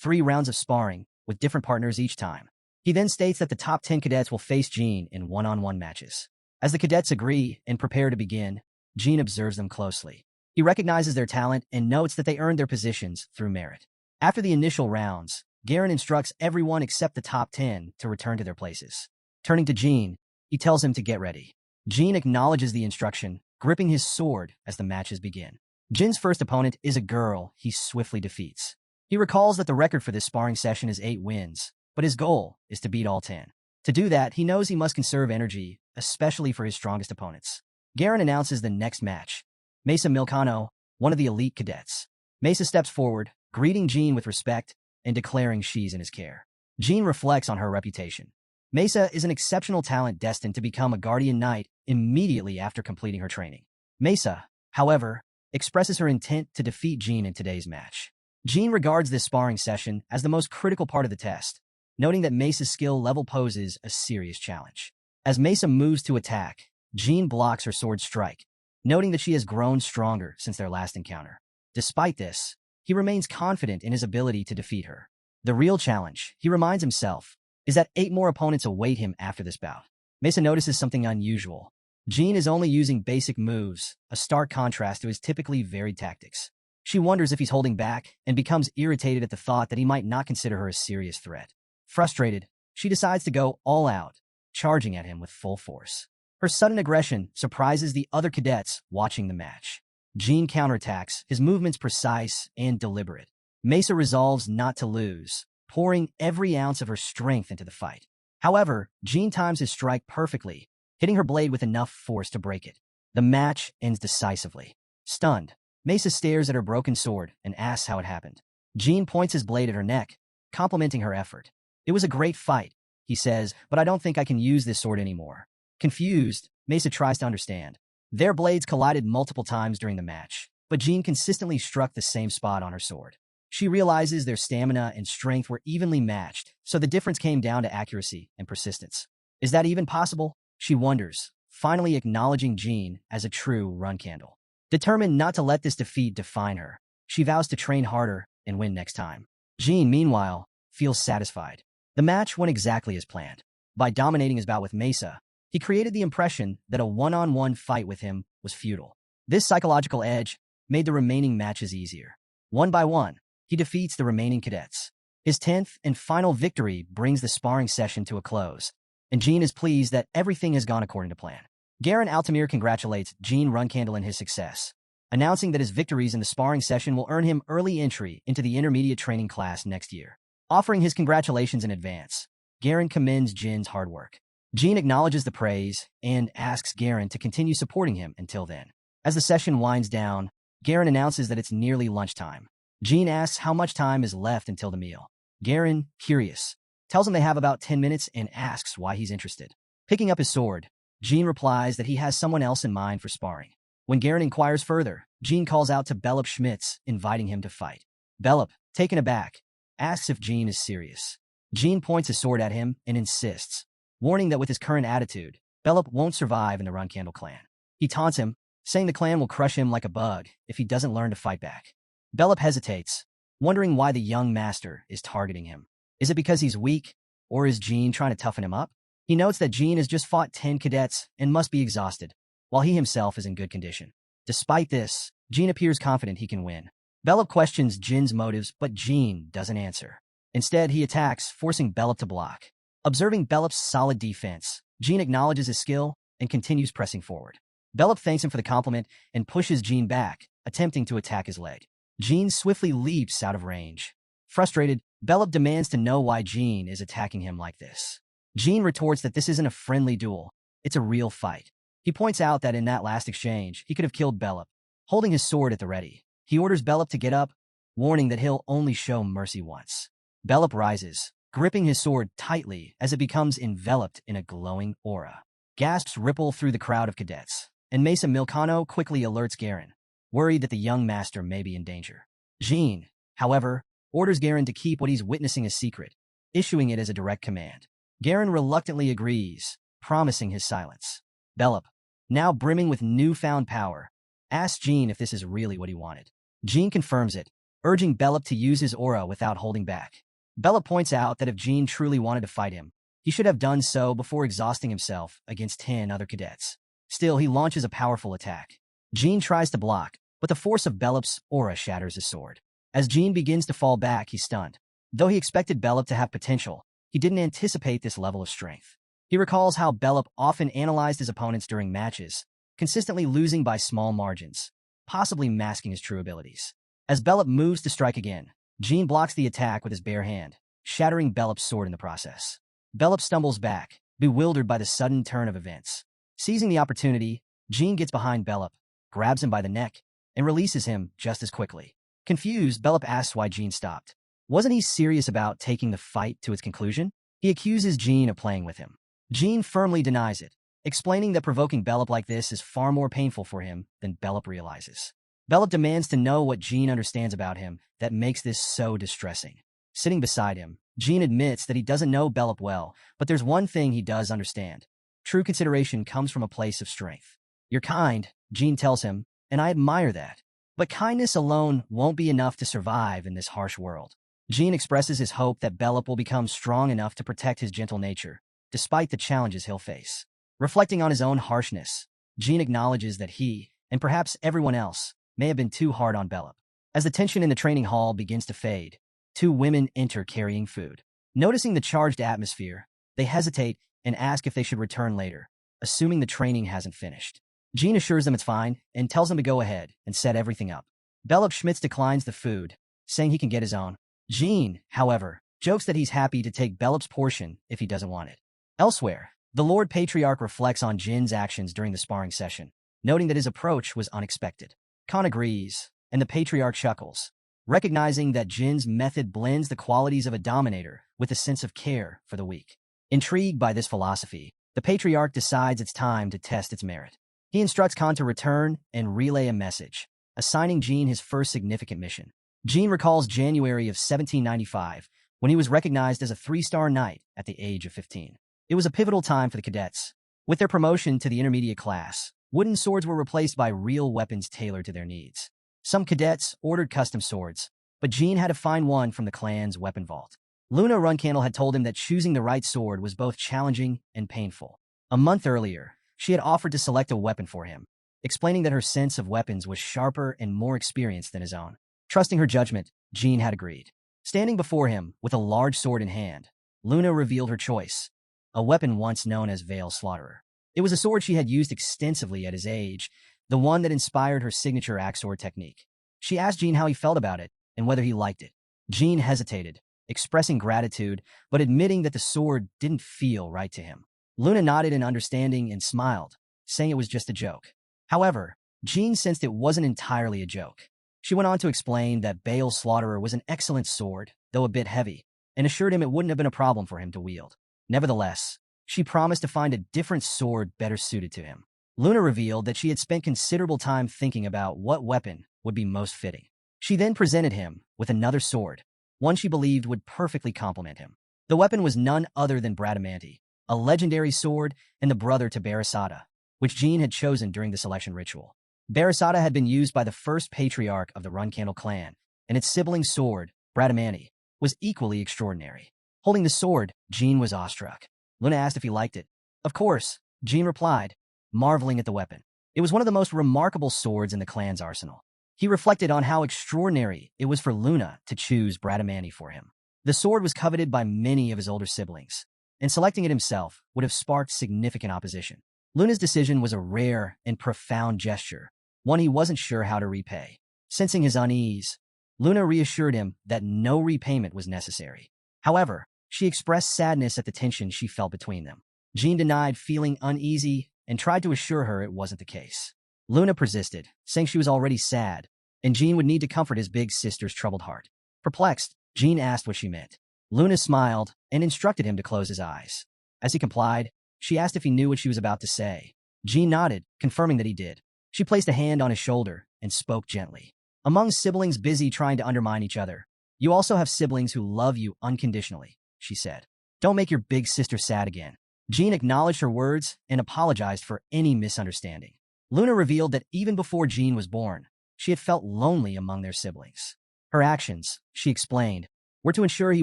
3 rounds of sparring, with different partners each time. He then states that the top 10 cadets will face Jean in one-on-one matches. As the cadets agree and prepare to begin, Jean observes them closely. He recognizes their talent and notes that they earned their positions through merit. After the initial rounds, Garin instructs everyone except the top 10 to return to their places. Turning to Jean, he tells him to get ready. Jean acknowledges the instruction, gripping his sword as the matches begin. Jin's first opponent is a girl he swiftly defeats. He recalls that the record for this sparring session is 8 wins, but his goal is to beat all 10. To do that, he knows he must conserve energy, especially for his strongest opponents. Garin announces the next match: Mesa Milcano, one of the elite cadets. Mesa steps forward, greeting Jean with respect and declaring she's in his care. Jean reflects on her reputation. Mesa is an exceptional talent destined to become a Guardian Knight immediately after completing her training. Mesa, however, expresses her intent to defeat Jean in today's match. Jean regards this sparring session as the most critical part of the test, noting that Mesa's skill level poses a serious challenge. As Mesa moves to attack, Jean blocks her sword strike, noting that she has grown stronger since their last encounter. Despite this, he remains confident in his ability to defeat her. The real challenge, he reminds himself, is that 8 more opponents await him after this bout. Mesa notices something unusual. Jean is only using basic moves, a stark contrast to his typically varied tactics. She wonders if he's holding back and becomes irritated at the thought that he might not consider her a serious threat. Frustrated, she decides to go all out, charging at him with full force. Her sudden aggression surprises the other cadets watching the match. Jean counterattacks, his movements precise and deliberate. Mesa resolves not to lose, pouring every ounce of her strength into the fight. However, Jean times his strike perfectly, hitting her blade with enough force to break it. The match ends decisively. Stunned, Mesa stares at her broken sword and asks how it happened. Jean points his blade at her neck, complimenting her effort. "It was a great fight," he says, "but I don't think I can use this sword anymore." Confused, Mesa tries to understand. Their blades collided multiple times during the match, but Jean consistently struck the same spot on her sword. She realizes their stamina and strength were evenly matched, so the difference came down to accuracy and persistence. Is that even possible? She wonders, finally acknowledging Jean as a true Runcandel. Determined not to let this defeat define her, she vows to train harder and win next time. Jean, meanwhile, feels satisfied. The match went exactly as planned. By dominating his bout with Mesa, He created the impression that a one-on-one fight with him was futile. This psychological edge made the remaining matches easier. One by one, he defeats the remaining cadets. His 10th and final victory brings the sparring session to a close, and Jean is pleased that everything has gone according to plan. Garen Altamir congratulates Jean Runcandel in his success, announcing that his victories in the sparring session will earn him early entry into the intermediate training class next year. Offering his congratulations in advance, Garen commends Jin's hard work. Jean acknowledges the praise and asks Garen to continue supporting him until then. As the session winds down, Garen announces that it's nearly lunchtime. Jean asks how much time is left until the meal. Garen, curious, tells him they have about 10 minutes and asks why he's interested. Picking up his sword, Jean replies that he has someone else in mind for sparring. When Garen inquires further, Jean calls out to Belop Schmitz, inviting him to fight. Belop, taken aback, asks if Jean is serious. Jean points his sword at him and insists, warning that with his current attitude, Belop won't survive in the Runcandel clan. He taunts him, saying the clan will crush him like a bug if he doesn't learn to fight back. Belop hesitates, wondering why the young master is targeting him. Is it because he's weak, or is Jean trying to toughen him up? He notes that Jean has just fought 10 cadets and must be exhausted, while he himself is in good condition. Despite this, Jean appears confident he can win. Belop questions Jin's motives, but Jean doesn't answer. Instead, he attacks, forcing Belop to block. Observing Belop's solid defense, Jean acknowledges his skill and continues pressing forward. Belop thanks him for the compliment and pushes Jean back, attempting to attack his leg. Jean swiftly leaps out of range. Frustrated, Belop demands to know why Jean is attacking him like this. Jean retorts that this isn't a friendly duel, it's a real fight. He points out that in that last exchange, he could have killed Belop. Holding his sword at the ready, he orders Belop to get up, warning that he'll only show mercy once. Belop rises, gripping his sword tightly as it becomes enveloped in a glowing aura. Gasps ripple through the crowd of cadets, and Mesa Milcano quickly alerts Garen, worried that the young master may be in danger. Jean, however, orders Garen to keep what he's witnessing a secret, issuing it as a direct command. Garen reluctantly agrees, promising his silence. Belop, now brimming with newfound power, asks Jean if this is really what he wanted. Jean confirms it, urging Belop to use his aura without holding back. Belop points out that if Jean truly wanted to fight him, he should have done so before exhausting himself against 10 other cadets. Still, he launches a powerful attack. Jean tries to block, but the force of Belop's aura shatters his sword. As Jean begins to fall back, he's stunned. Though he expected Belop to have potential, he didn't anticipate this level of strength. He recalls how Belop often analyzed his opponents during matches, consistently losing by small margins, possibly masking his true abilities. As Belop moves to strike again, Jean blocks the attack with his bare hand, shattering Belop's sword in the process. Belop stumbles back, bewildered by the sudden turn of events. Seizing the opportunity, Jean gets behind Belop, grabs him by the neck, and releases him just as quickly. Confused, Belop asks why Jean stopped. Wasn't he serious about taking the fight to its conclusion? He accuses Jean of playing with him. Jean firmly denies it, explaining that provoking Belop like this is far more painful for him than Belop realizes. Belop demands to know what Jean understands about him that makes this so distressing. Sitting beside him, Jean admits that he doesn't know Belop well, but there's one thing he does understand. True consideration comes from a place of strength. You're kind, Jean tells him, and I admire that. But kindness alone won't be enough to survive in this harsh world. Jean expresses his hope that Belop will become strong enough to protect his gentle nature, despite the challenges he'll face. Reflecting on his own harshness, Jean acknowledges that he, and perhaps everyone else, may have been too hard on Belop. As the tension in the training hall begins to fade, two women enter carrying food. Noticing the charged atmosphere, they hesitate and ask if they should return later, assuming the training hasn't finished. Jean assures them it's fine and tells them to go ahead and set everything up. Belop Schmitz declines the food, saying he can get his own. Jean, however, jokes that he's happy to take Belop's portion if he doesn't want it. Elsewhere, the Lord Patriarch reflects on Jin's actions during the sparring session, noting that his approach was unexpected. Khan agrees, and the Patriarch chuckles, recognizing that Jin's method blends the qualities of a dominator with a sense of care for the weak. Intrigued by this philosophy, the Patriarch decides it's time to test its merit. He instructs Khan to return and relay a message, assigning Jin his first significant mission. Jin recalls January of 1795, when he was recognized as a 3-star knight at the age of 15. It was a pivotal time for the cadets. With their promotion to the intermediate class, wooden swords were replaced by real weapons tailored to their needs. Some cadets ordered custom swords, but Jin had to find one from the clan's weapon vault. Luna Runcandel had told him that choosing the right sword was both challenging and painful. A month earlier, she had offered to select a weapon for him, explaining that her sense of weapons was sharper and more experienced than his own. Trusting her judgment, Jean had agreed. Standing before him with a large sword in hand, Luna revealed her choice, a weapon once known as Veil Slaughterer. It was a sword she had used extensively at his age, the one that inspired her signature axe sword technique. She asked Jean how he felt about it and whether he liked it. Jean hesitated, expressing gratitude, but admitting that the sword didn't feel right to him. Luna nodded in understanding and smiled, saying it was just a joke. However, Jean sensed it wasn't entirely a joke. She went on to explain that Veil Slaughterer was an excellent sword, though a bit heavy, and assured him it wouldn't have been a problem for him to wield. Nevertheless, she promised to find a different sword better suited to him. Luna revealed that she had spent considerable time thinking about what weapon would be most fitting. She then presented him with another sword, one she believed would perfectly complement him. The weapon was none other than Bradamanti, a legendary sword and the brother to Barasada, which Jean had chosen during the selection ritual. Barasada had been used by the first patriarch of the Runcandel clan, and its sibling sword, Bradamanti, was equally extraordinary. Holding the sword, Jean was awestruck. Luna asked if he liked it. Of course, Jean replied, marveling at the weapon. It was one of the most remarkable swords in the clan's arsenal. He reflected on how extraordinary it was for Luna to choose Bradamanti for him. The sword was coveted by many of his older siblings, and selecting it himself would have sparked significant opposition. Luna's decision was a rare and profound gesture, one he wasn't sure how to repay. Sensing his unease, Luna reassured him that no repayment was necessary. However, she expressed sadness at the tension she felt between them. Jean denied feeling uneasy and tried to assure her it wasn't the case. Luna persisted, saying she was already sad, and Jean would need to comfort his big sister's troubled heart. Perplexed, Jean asked what she meant. Luna smiled and instructed him to close his eyes. As he complied, she asked if he knew what she was about to say. Jean nodded, confirming that he did. She placed a hand on his shoulder and spoke gently. Among siblings busy trying to undermine each other, you also have siblings who love you unconditionally, she said. Don't make your big sister sad again. Jean acknowledged her words and apologized for any misunderstanding. Luna revealed that even before Jean was born, she had felt lonely among their siblings. Her actions, she explained, were to ensure he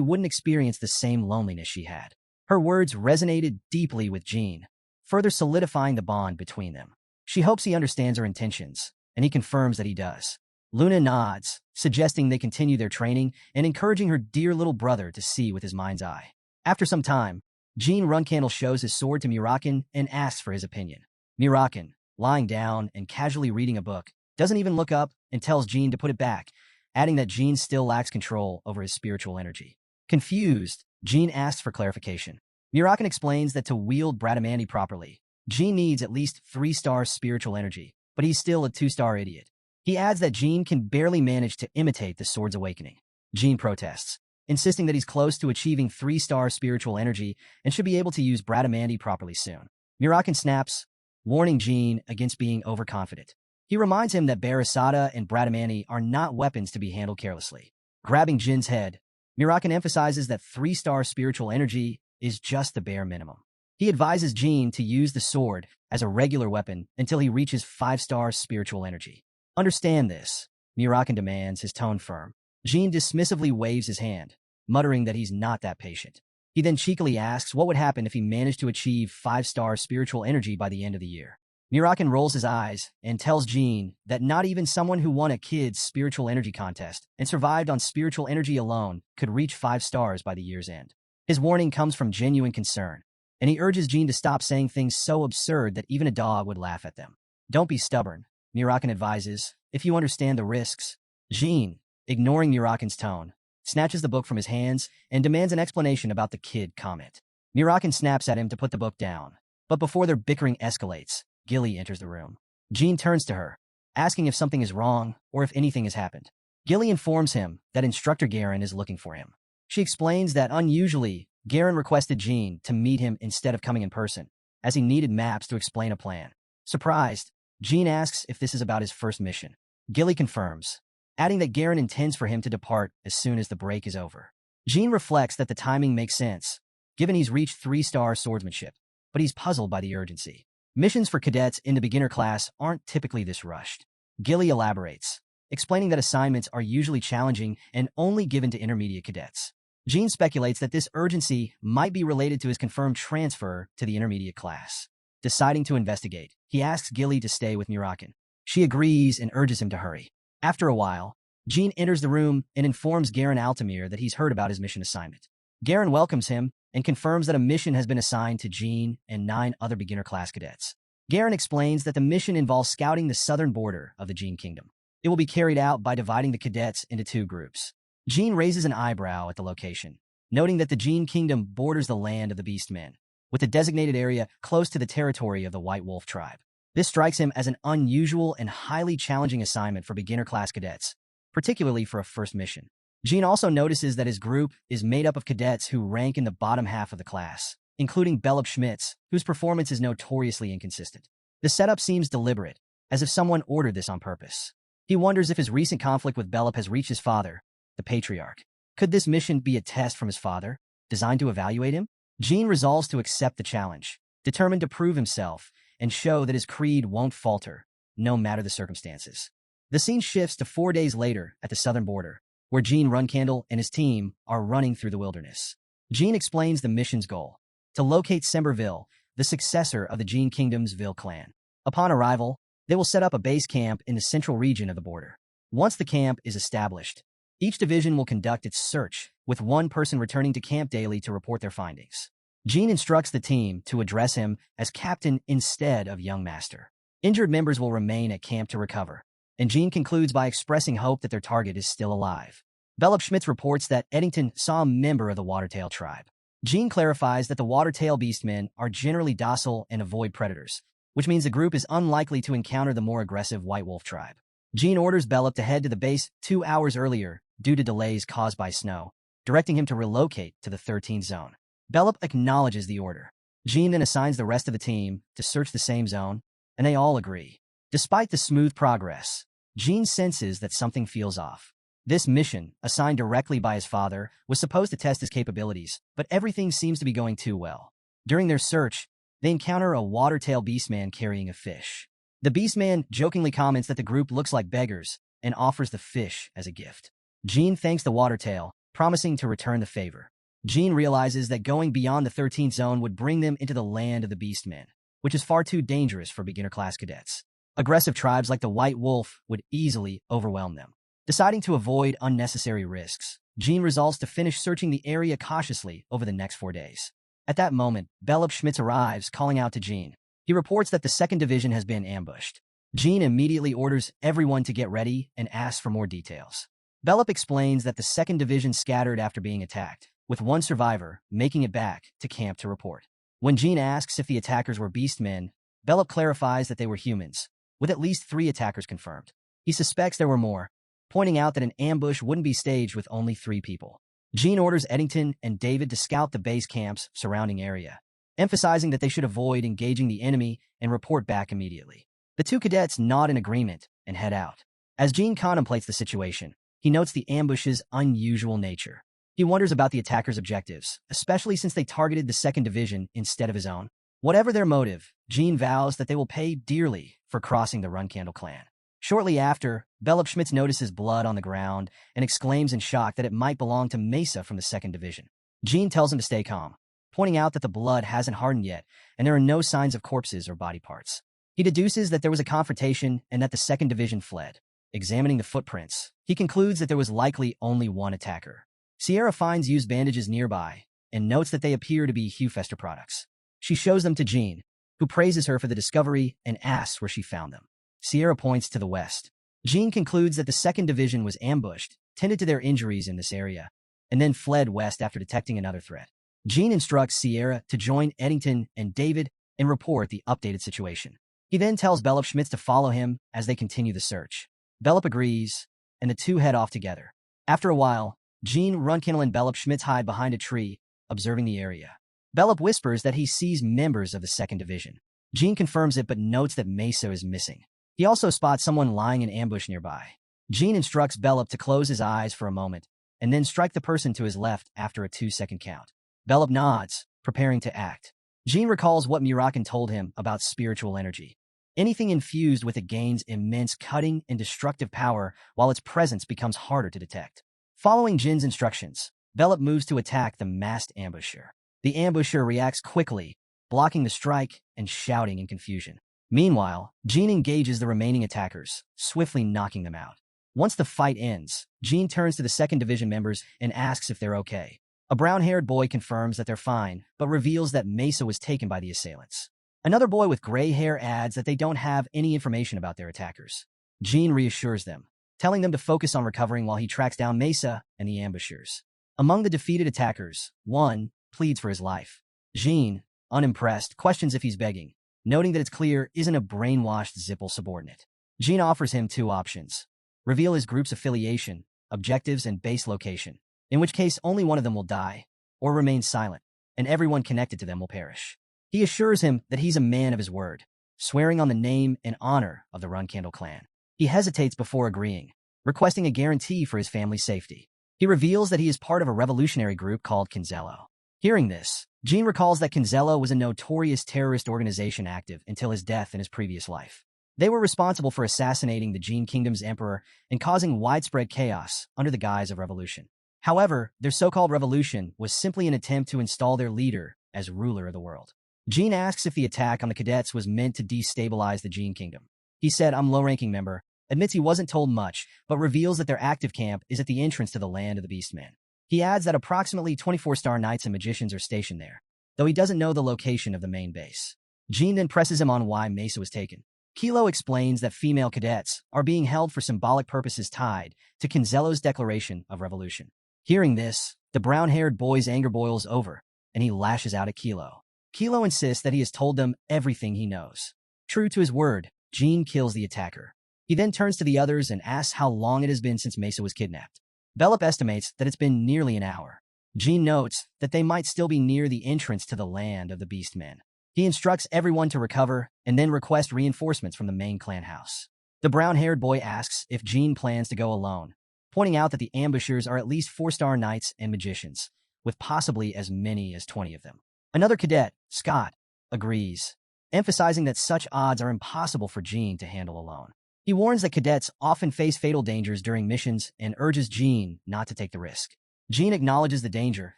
wouldn't experience the same loneliness she had. Her words resonated deeply with Jean, further solidifying the bond between them. She hopes he understands her intentions, and he confirms that he does. Luna nods, suggesting they continue their training and encouraging her dear little brother to see with his mind's eye. After some time, Jean Runcandel shows his sword to Murakan and asks for his opinion. Murakan, lying down and casually reading a book, doesn't even look up and tells Jean to put it back, adding that Jean still lacks control over his spiritual energy. Confused, Jean asks for clarification. Murakan explains that to wield Bradamanti properly, Jean needs at least 3-star spiritual energy, but he's still a 2-star idiot. He adds that Jean can barely manage to imitate the sword's awakening. Jean protests, insisting that he's close to achieving 3-star spiritual energy and should be able to use Bradamanti properly soon. Murakan snaps, warning Jean against being overconfident. He reminds him that Barasada and Bradamanti are not weapons to be handled carelessly. Grabbing Jin's head, Murakan emphasizes that 3-star spiritual energy is just the bare minimum. He advises Jean to use the sword as a regular weapon until he reaches 5-star spiritual energy. Understand this, Murakan demands, his tone firm. Jean dismissively waves his hand, muttering that he's not that patient. He then cheekily asks what would happen if he managed to achieve 5-star spiritual energy by the end of the year. Murakan rolls his eyes and tells Jean that not even someone who won a kid's spiritual energy contest and survived on spiritual energy alone could reach 5 stars by the year's end. His warning comes from genuine concern, and he urges Jean to stop saying things so absurd that even a dog would laugh at them. Don't be stubborn, Murakan advises, if you understand the risks. Jean, ignoring Murakan's tone, snatches the book from his hands and demands an explanation about the kid comment. Murakan snaps at him to put the book down, but before their bickering escalates, Gilly enters the room. Jean turns to her, asking if something is wrong or if anything has happened. Gilly informs him that Instructor Garen is looking for him. She explains that unusually, Garen requested Jean to meet him instead of coming in person, as he needed maps to explain a plan. Surprised, Jean asks if this is about his first mission. Gilly confirms, adding that Garen intends for him to depart as soon as the break is over. Jean reflects that the timing makes sense, given he's reached 3-star swordsmanship, but he's puzzled by the urgency. Missions for cadets in the beginner class aren't typically this rushed. Gilly elaborates, explaining that assignments are usually challenging and only given to intermediate cadets. Jean speculates that this urgency might be related to his confirmed transfer to the intermediate class. Deciding to investigate, he asks Gilly to stay with Murakan. She agrees and urges him to hurry. After a while, Jean enters the room and informs Garen Altamir that he's heard about his mission assignment. Garen welcomes him and confirms that a mission has been assigned to Jean and 9 other beginner-class cadets. Garen explains that the mission involves scouting the southern border of the Jean Kingdom. It will be carried out by dividing the cadets into 2 groups. Jean raises an eyebrow at the location, noting that the Jean Kingdom borders the land of the Beastmen, with the designated area close to the territory of the White Wolf tribe. This strikes him as an unusual and highly challenging assignment for beginner-class cadets, particularly for a first mission. Jean also notices that his group is made up of cadets who rank in the bottom half of the class, including Bellup Schmitz, whose performance is notoriously inconsistent. The setup seems deliberate, as if someone ordered this on purpose. He wonders if his recent conflict with Bellup has reached his father, the patriarch. Could this mission be a test from his father, designed to evaluate him? Jean resolves to accept the challenge, determined to prove himself and show that his creed won't falter, no matter the circumstances. The scene shifts to 4 days later at the southern border, where Jean Runcandel and his team are running through the wilderness. Jean explains the mission's goal: to locate Semberville, the successor of the Jean Kingdom's Ville clan. Upon arrival, they will set up a base camp in the central region of the border. Once the camp is established, each division will conduct its search, with one person returning to camp daily to report their findings. Jean instructs the team to address him as captain instead of young master. Injured members will remain at camp to recover, and Jean concludes by expressing hope that their target is still alive. Bellup Schmitz reports that Eddington saw a member of the Watertail tribe. Jean clarifies that the Watertail Beastmen are generally docile and avoid predators, which means the group is unlikely to encounter the more aggressive White Wolf tribe. Jean orders Bellup to head to the base 2 hours earlier due to delays caused by snow, directing him to relocate to the 13th zone. Bellup acknowledges the order. Jean then assigns the rest of the team to search the same zone, and they all agree. Despite the smooth progress, Jean senses that something feels off. This mission, assigned directly by his father, was supposed to test his capabilities, but everything seems to be going too well. During their search, they encounter a Watertail Beastman carrying a fish. The Beastman jokingly comments that the group looks like beggars and offers the fish as a gift. Jean thanks the Watertail, promising to return the favor. Jean realizes that going beyond the 13th zone would bring them into the land of the Beastmen, which is far too dangerous for beginner-class cadets. Aggressive tribes like the White Wolf would easily overwhelm them. Deciding to avoid unnecessary risks, Jean resolves to finish searching the area cautiously over the next 4 days. At that moment, Bellup Schmitz arrives, calling out to Jean. He reports that the 2nd Division has been ambushed. Jean immediately orders everyone to get ready and asks for more details. Bellup explains that the 2nd Division scattered after being attacked, with one survivor making it back to camp to report. When Jean asks if the attackers were beastmen, Bellup clarifies that they were humans, with at least 3 attackers confirmed. He suspects there were more, pointing out that an ambush wouldn't be staged with only 3 people. Jean orders Eddington and David to scout the base camp's surrounding area, emphasizing that they should avoid engaging the enemy and report back immediately. The 2 cadets nod in agreement and head out. As Jean contemplates the situation, he notes the ambush's unusual nature. He wonders about the attackers' objectives, especially since they targeted the 2nd Division instead of his own. Whatever their motive, Jean vows that they will pay dearly for crossing the Runcandel clan. Shortly after, Bellup Schmitz notices blood on the ground and exclaims in shock that it might belong to Mesa from the 2nd Division. Jean tells him to stay calm, pointing out that the blood hasn't hardened yet and there are no signs of corpses or body parts. He deduces that there was a confrontation and that the 2nd Division fled. Examining the footprints, he concludes that there was likely only one attacker. Sierra finds used bandages nearby and notes that they appear to be Hufester products. She shows them to Jean, who praises her for the discovery and asks where she found them. Sierra points to the west. Jean concludes that the 2nd Division was ambushed, tended to their injuries in this area, and then fled west after detecting another threat. Jean instructs Sierra to join Eddington and David and report the updated situation. He then tells Bellup Schmitz to follow him as they continue the search. Bellup agrees, and the 2 head off together. After a while, Jean, Runcandel, and Bellup Schmitz hide behind a tree, observing the area. Bellup whispers that he sees members of the 2nd Division. Jean confirms it but notes that Mesa is missing. He also spots someone lying in ambush nearby. Jean instructs Bellup to close his eyes for a moment and then strike the person to his left after a 2-second count. Bellup nods, preparing to act. Jean recalls what Murakan told him about spiritual energy. Anything infused with it gains immense cutting and destructive power while its presence becomes harder to detect. Following Jin's instructions, Bellup moves to attack the masked ambusher. The ambusher reacts quickly blocking the strike and shouting in confusion. Meanwhile, Jean engages the remaining attackers, swiftly knocking them out. Once the fight ends, Jean turns to the 2nd Division members and asks if they're okay. A brown-haired boy confirms that they're fine, but reveals that Mesa was taken by the assailants. Another boy with gray hair adds that they don't have any information about their attackers. Jean reassures them, telling them to focus on recovering while he tracks down Mesa and the ambushers. Among the defeated attackers, one pleads for his life. Jean, unimpressed, questions if he's begging, noting that it's clear isn't a brainwashed Zippel subordinate. Jean offers him 2 options. Reveal his group's affiliation, objectives, and base location, in which case only one of them will die, or remain silent, and everyone connected to them will perish. He assures him that he's a man of his word, swearing on the name and honor of the Runcandel clan. He hesitates before agreeing, requesting a guarantee for his family's safety. He reveals that he is part of a revolutionary group called Canzello. Hearing this, Jean recalls that Canzello was a notorious terrorist organization active until his death in his previous life. They were responsible for assassinating the Jean Kingdom's emperor and causing widespread chaos under the guise of revolution. However, their so-called revolution was simply an attempt to install their leader as ruler of the world. Jean asks if the attack on the cadets was meant to destabilize the Jean Kingdom. He said, "I'm low-ranking member," admits he wasn't told much, but reveals that their active camp is at the entrance to the land of the Beastmen. He adds that approximately 24-star knights and magicians are stationed there, though he doesn't know the location of the main base. Jean then presses him on why Mesa was taken. Kilo explains that female cadets are being held for symbolic purposes tied to Canzello's declaration of revolution. Hearing this, the brown-haired boy's anger boils over, and he lashes out at Kilo. Kilo insists that he has told them everything he knows. True to his word, Jean kills the attacker. He then turns to the others and asks how long it has been since Mesa was kidnapped. Bellup estimates that it's been nearly an hour. Jean notes that they might still be near the entrance to the land of the Beastmen. He instructs everyone to recover and then request reinforcements from the main clan house. The brown-haired boy asks if Jean plans to go alone, pointing out that the ambushers are at least 4-star knights and magicians, with possibly as many as 20 of them. Another cadet, Scott, agrees, emphasizing that such odds are impossible for Jean to handle alone. He warns that cadets often face fatal dangers during missions and urges Jean not to take the risk. Jean acknowledges the danger,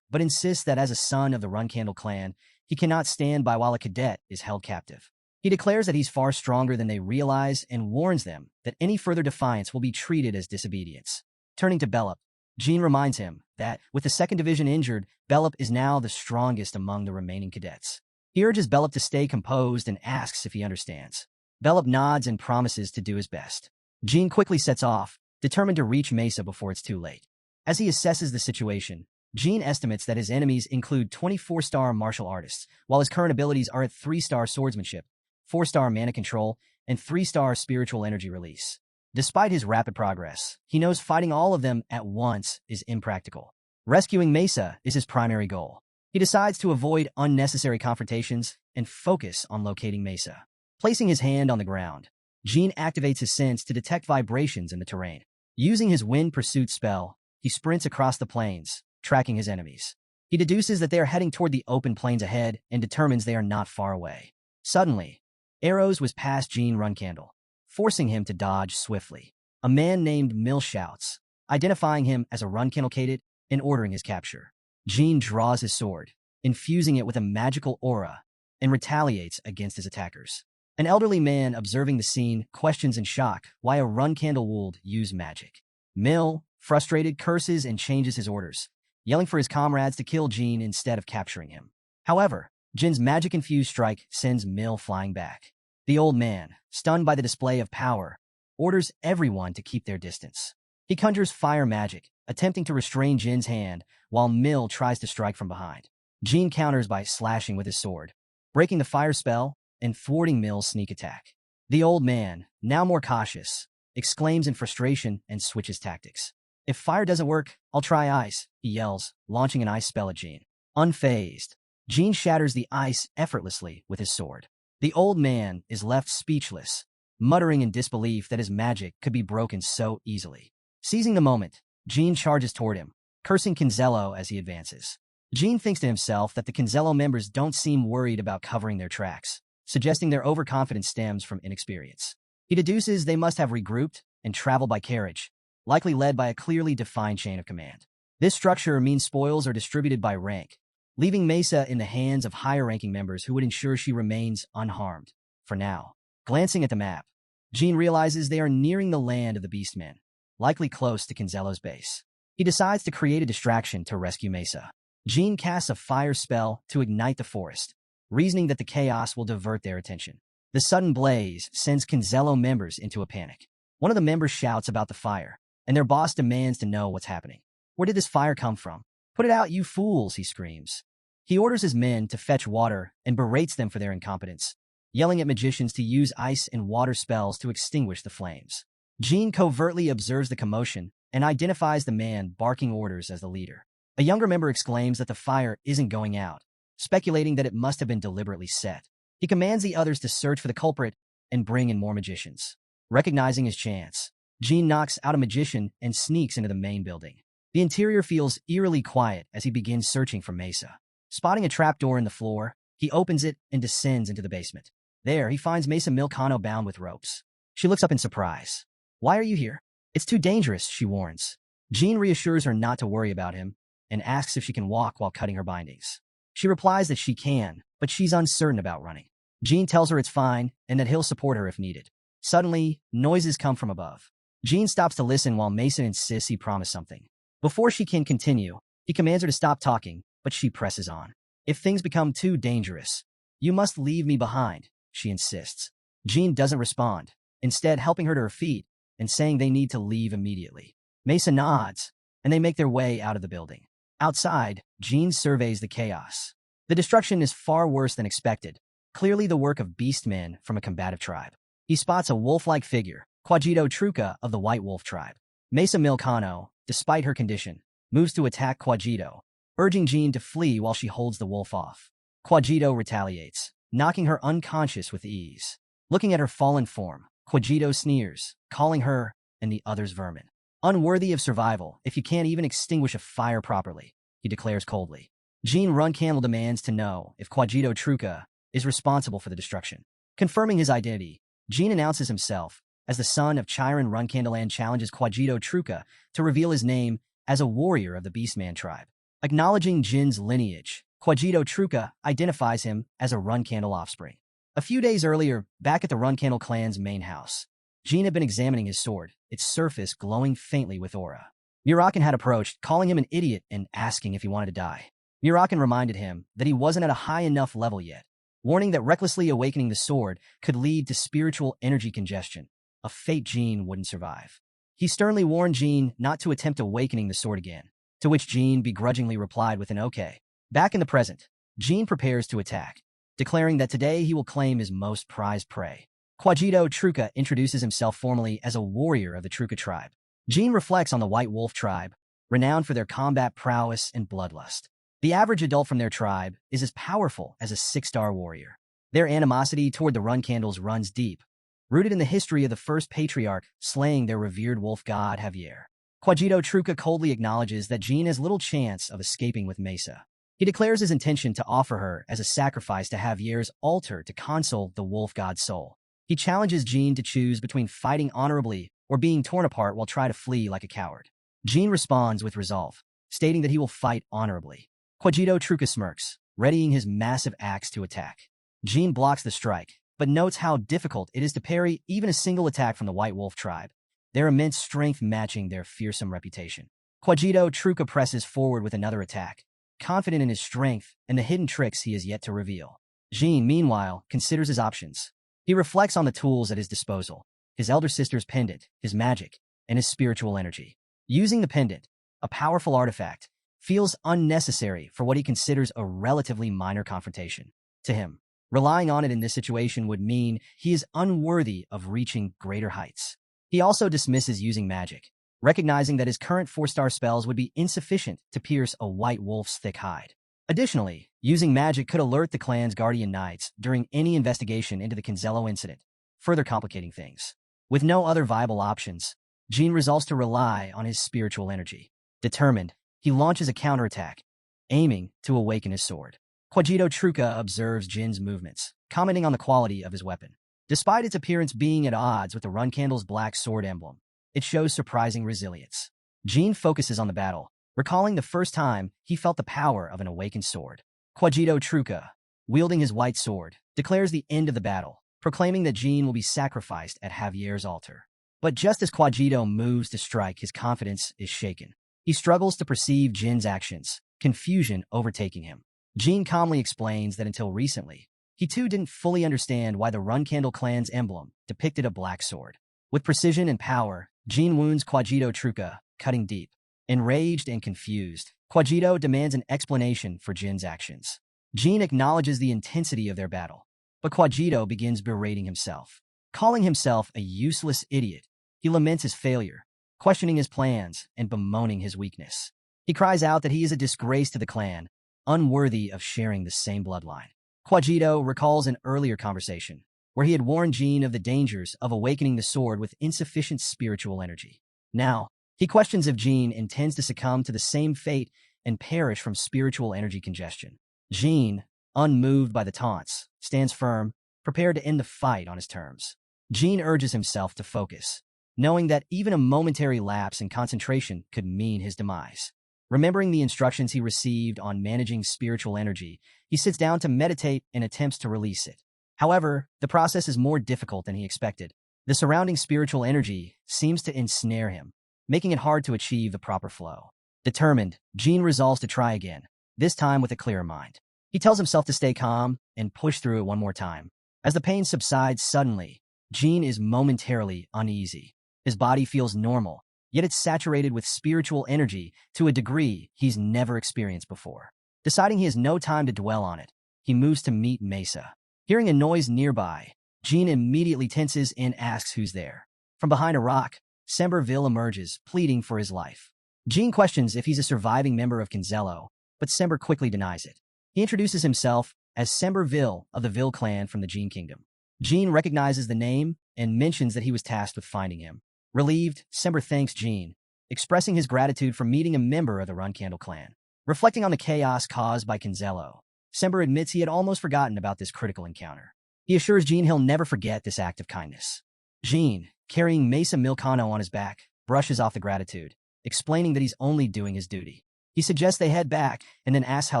but insists that as a son of the Runcandel clan, he cannot stand by while a cadet is held captive. He declares that he's far stronger than they realize and warns them that any further defiance will be treated as disobedience. Turning to Bellup, Jean reminds him that, with the 2nd Division injured, Bellup is now the strongest among the remaining cadets. He urges Bellup to stay composed and asks if he understands. Bellup nods and promises to do his best. Jean quickly sets off, determined to reach Mesa before it's too late. As he assesses the situation, Jean estimates that his enemies include 24-star martial artists, while his current abilities are at 3-star swordsmanship, 4-star mana control, and 3-star spiritual energy release. Despite his rapid progress, he knows fighting all of them at once is impractical. Rescuing Mesa is his primary goal. He decides to avoid unnecessary confrontations and focus on locating Mesa. Placing his hand on the ground, Jean activates his sense to detect vibrations in the terrain. Using his wind pursuit spell, he sprints across the plains, tracking his enemies. He deduces that they are heading toward the open plains ahead and determines they are not far away. Suddenly, arrows whiz past Jean Runcandel, forcing him to dodge swiftly. A man named Mill shouts, identifying him as a Runcandel cadet and ordering his capture. Jean draws his sword, infusing it with a magical aura, and retaliates against his attackers. An elderly man observing the scene questions in shock why a Runcandel would use magic. Mill, frustrated, curses and changes his orders, yelling for his comrades to kill Jean instead of capturing him. However, Jin's magic-infused strike sends Mill flying back. The old man, stunned by the display of power, orders everyone to keep their distance. He conjures fire magic, attempting to restrain Jin's hand, while Mill tries to strike from behind. Jean counters by slashing with his sword, breaking the fire spell and thwarting Mill's sneak attack. The old man, now more cautious, exclaims in frustration and switches tactics. "If fire doesn't work, I'll try ice," he yells, launching an ice spell at Jean. Unfazed, Jean shatters the ice effortlessly with his sword. The old man is left speechless, muttering in disbelief that his magic could be broken so easily. Seizing the moment, Jean charges toward him, cursing Canzello as he advances. Jean thinks to himself that the Canzello members don't seem worried about covering their tracks, suggesting their overconfidence stems from inexperience. He deduces they must have regrouped and traveled by carriage, likely led by a clearly defined chain of command. This structure means spoils are distributed by rank, leaving Mesa in the hands of higher-ranking members who would ensure she remains unharmed. For now, glancing at the map, Jean realizes they are nearing the land of the Beastmen, likely close to Canzello's base. He decides to create a distraction to rescue Mesa. Jean casts a fire spell to ignite the forest, reasoning that the chaos will divert their attention. The sudden blaze sends Canzello members into a panic. One of the members shouts about the fire, and their boss demands to know what's happening. Where did this fire come from? Put it out, you fools, he screams. He orders his men to fetch water and berates them for their incompetence, yelling at magicians to use ice and water spells to extinguish the flames. Jean covertly observes the commotion and identifies the man barking orders as the leader. A younger member exclaims that the fire isn't going out, speculating that it must have been deliberately set. He commands the others to search for the culprit and bring in more magicians. Recognizing his chance, Jean knocks out a magician and sneaks into the main building. The interior feels eerily quiet as he begins searching for Mesa. Spotting a trapdoor in the floor, he opens it and descends into the basement. There, he finds Mesa Milcano bound with ropes. She looks up in surprise. Why are you here? It's too dangerous, she warns. Jean reassures her not to worry about him and asks if she can walk while cutting her bindings. She replies that she can, but she's uncertain about running. Jean tells her it's fine and that he'll support her if needed. Suddenly, noises come from above. Jean stops to listen while Mason insists he promise something. Before she can continue, he commands her to stop talking, but she presses on. If things become too dangerous, you must leave me behind, she insists. Jean doesn't respond, instead helping her to her feet and saying they need to leave immediately. Mesa nods, and they make their way out of the building. Outside, Jean surveys the chaos. The destruction is far worse than expected, clearly the work of beastmen from a combative tribe. He spots a wolf-like figure, Quajito Truca of the White Wolf tribe. Mesa Milcano, despite her condition, moves to attack Quajito, urging Jean to flee while she holds the wolf off. Quajito retaliates, knocking her unconscious with ease. Looking at her fallen form, Quajito sneers, calling her and the others vermin. Unworthy of survival if you can't even extinguish a fire properly, he declares coldly. Jean Runcandel demands to know if Quajito Truca is responsible for the destruction. Confirming his identity, Jean announces himself as the son of Chiron Runcandel and challenges Quajito Truca to reveal his name as a warrior of the Beastman tribe. Acknowledging Jin's lineage, Quajito Truca identifies him as a Runcandel offspring. A few days earlier, back at the Runcandel clan's main house, Jean had been examining his sword, its surface glowing faintly with aura. Murakan had approached, calling him an idiot and asking if he wanted to die. Murakan reminded him that he wasn't at a high enough level yet, warning that recklessly awakening the sword could lead to spiritual energy congestion, a fate Jean wouldn't survive. He sternly warned Jean not to attempt awakening the sword again, to which Jean begrudgingly replied with an okay. Back in the present, Jean prepares to attack, declaring that today he will claim his most prized prey. Quajito Truca introduces himself formally as a warrior of the Truca tribe. Jean reflects on the White Wolf tribe, renowned for their combat prowess and bloodlust. The average adult from their tribe is as powerful as a 6-star warrior. Their animosity toward the Runcandels runs deep, rooted in the history of the first patriarch slaying their revered wolf god Javier. Quajito Truca coldly acknowledges that Jean has little chance of escaping with Mesa. He declares his intention to offer her as a sacrifice to Javier's altar to console the wolf god's soul. He challenges Jean to choose between fighting honorably or being torn apart while trying to flee like a coward. Jean responds with resolve, stating that he will fight honorably. Quajito Truca smirks, readying his massive axe to attack. Jean blocks the strike, but notes how difficult it is to parry even a single attack from the White Wolf tribe, their immense strength matching their fearsome reputation. Quajito Truca presses forward with another attack, confident in his strength and the hidden tricks he has yet to reveal. Jean, meanwhile, considers his options. He reflects on the tools at his disposal, his elder sister's pendant, his magic, and his spiritual energy. Using the pendant, a powerful artifact, feels unnecessary for what he considers a relatively minor confrontation. To him, relying on it in this situation would mean he is unworthy of reaching greater heights. He also dismisses using magic, recognizing that his current 4-star spells would be insufficient to pierce a white wolf's thick hide. Additionally, using magic could alert the clan's guardian knights during any investigation into the Canzello incident, further complicating things. With no other viable options, Jean resolves to rely on his spiritual energy. Determined, he launches a counterattack, aiming to awaken his sword. Quajito Truca observes Jin's movements, commenting on the quality of his weapon. Despite its appearance being at odds with the Runcandel's black sword emblem, it shows surprising resilience. Jean focuses on the battle, recalling the first time he felt the power of an awakened sword. Quajito Truca, wielding his white sword, declares the end of the battle, proclaiming that Jean will be sacrificed at Javier's altar. But just as Quajito moves to strike, his confidence is shaken. He struggles to perceive Jin's actions, confusion overtaking him. Jean calmly explains that until recently, he too didn't fully understand why the Runcandel clan's emblem depicted a black sword. With precision and power, Jean wounds Quajito Truca, cutting deep. Enraged and confused, Quajito demands an explanation for Jin's actions. Jean acknowledges the intensity of their battle, but Quajito begins berating himself. Calling himself a useless idiot, he laments his failure, questioning his plans and bemoaning his weakness. He cries out that he is a disgrace to the clan, unworthy of sharing the same bloodline. Quajito recalls an earlier conversation, where he had warned Jean of the dangers of awakening the sword with insufficient spiritual energy. Now, he questions if Jean intends to succumb to the same fate and perish from spiritual energy congestion. Jean, unmoved by the taunts, stands firm, prepared to end the fight on his terms. Jean urges himself to focus, knowing that even a momentary lapse in concentration could mean his demise. Remembering the instructions he received on managing spiritual energy, he sits down to meditate and attempts to release it. However, the process is more difficult than he expected. The surrounding spiritual energy seems to ensnare him, making it hard to achieve the proper flow. Determined, Jean resolves to try again, this time with a clearer mind. He tells himself to stay calm and push through it one more time. As the pain subsides suddenly, Jean is momentarily uneasy. His body feels normal, yet it's saturated with spiritual energy to a degree he's never experienced before. Deciding he has no time to dwell on it, he moves to meet Mesa. Hearing a noise nearby, Jean immediately tenses and asks who's there. From behind a rock, Semberville emerges, pleading for his life. Jean questions if he's a surviving member of Kinzello, but Sember quickly denies it. He introduces himself as Semberville of the Ville clan from the Jean Kingdom. Jean recognizes the name and mentions that he was tasked with finding him. Relieved, Sember thanks Jean, expressing his gratitude for meeting a member of the Runcandel clan. Reflecting on the chaos caused by Kinzello, Sember admits he had almost forgotten about this critical encounter. He assures Jean he'll never forget this act of kindness. Jean, carrying Mesa Milcano on his back, brushes off the gratitude, explaining that he's only doing his duty. He suggests they head back and then asks how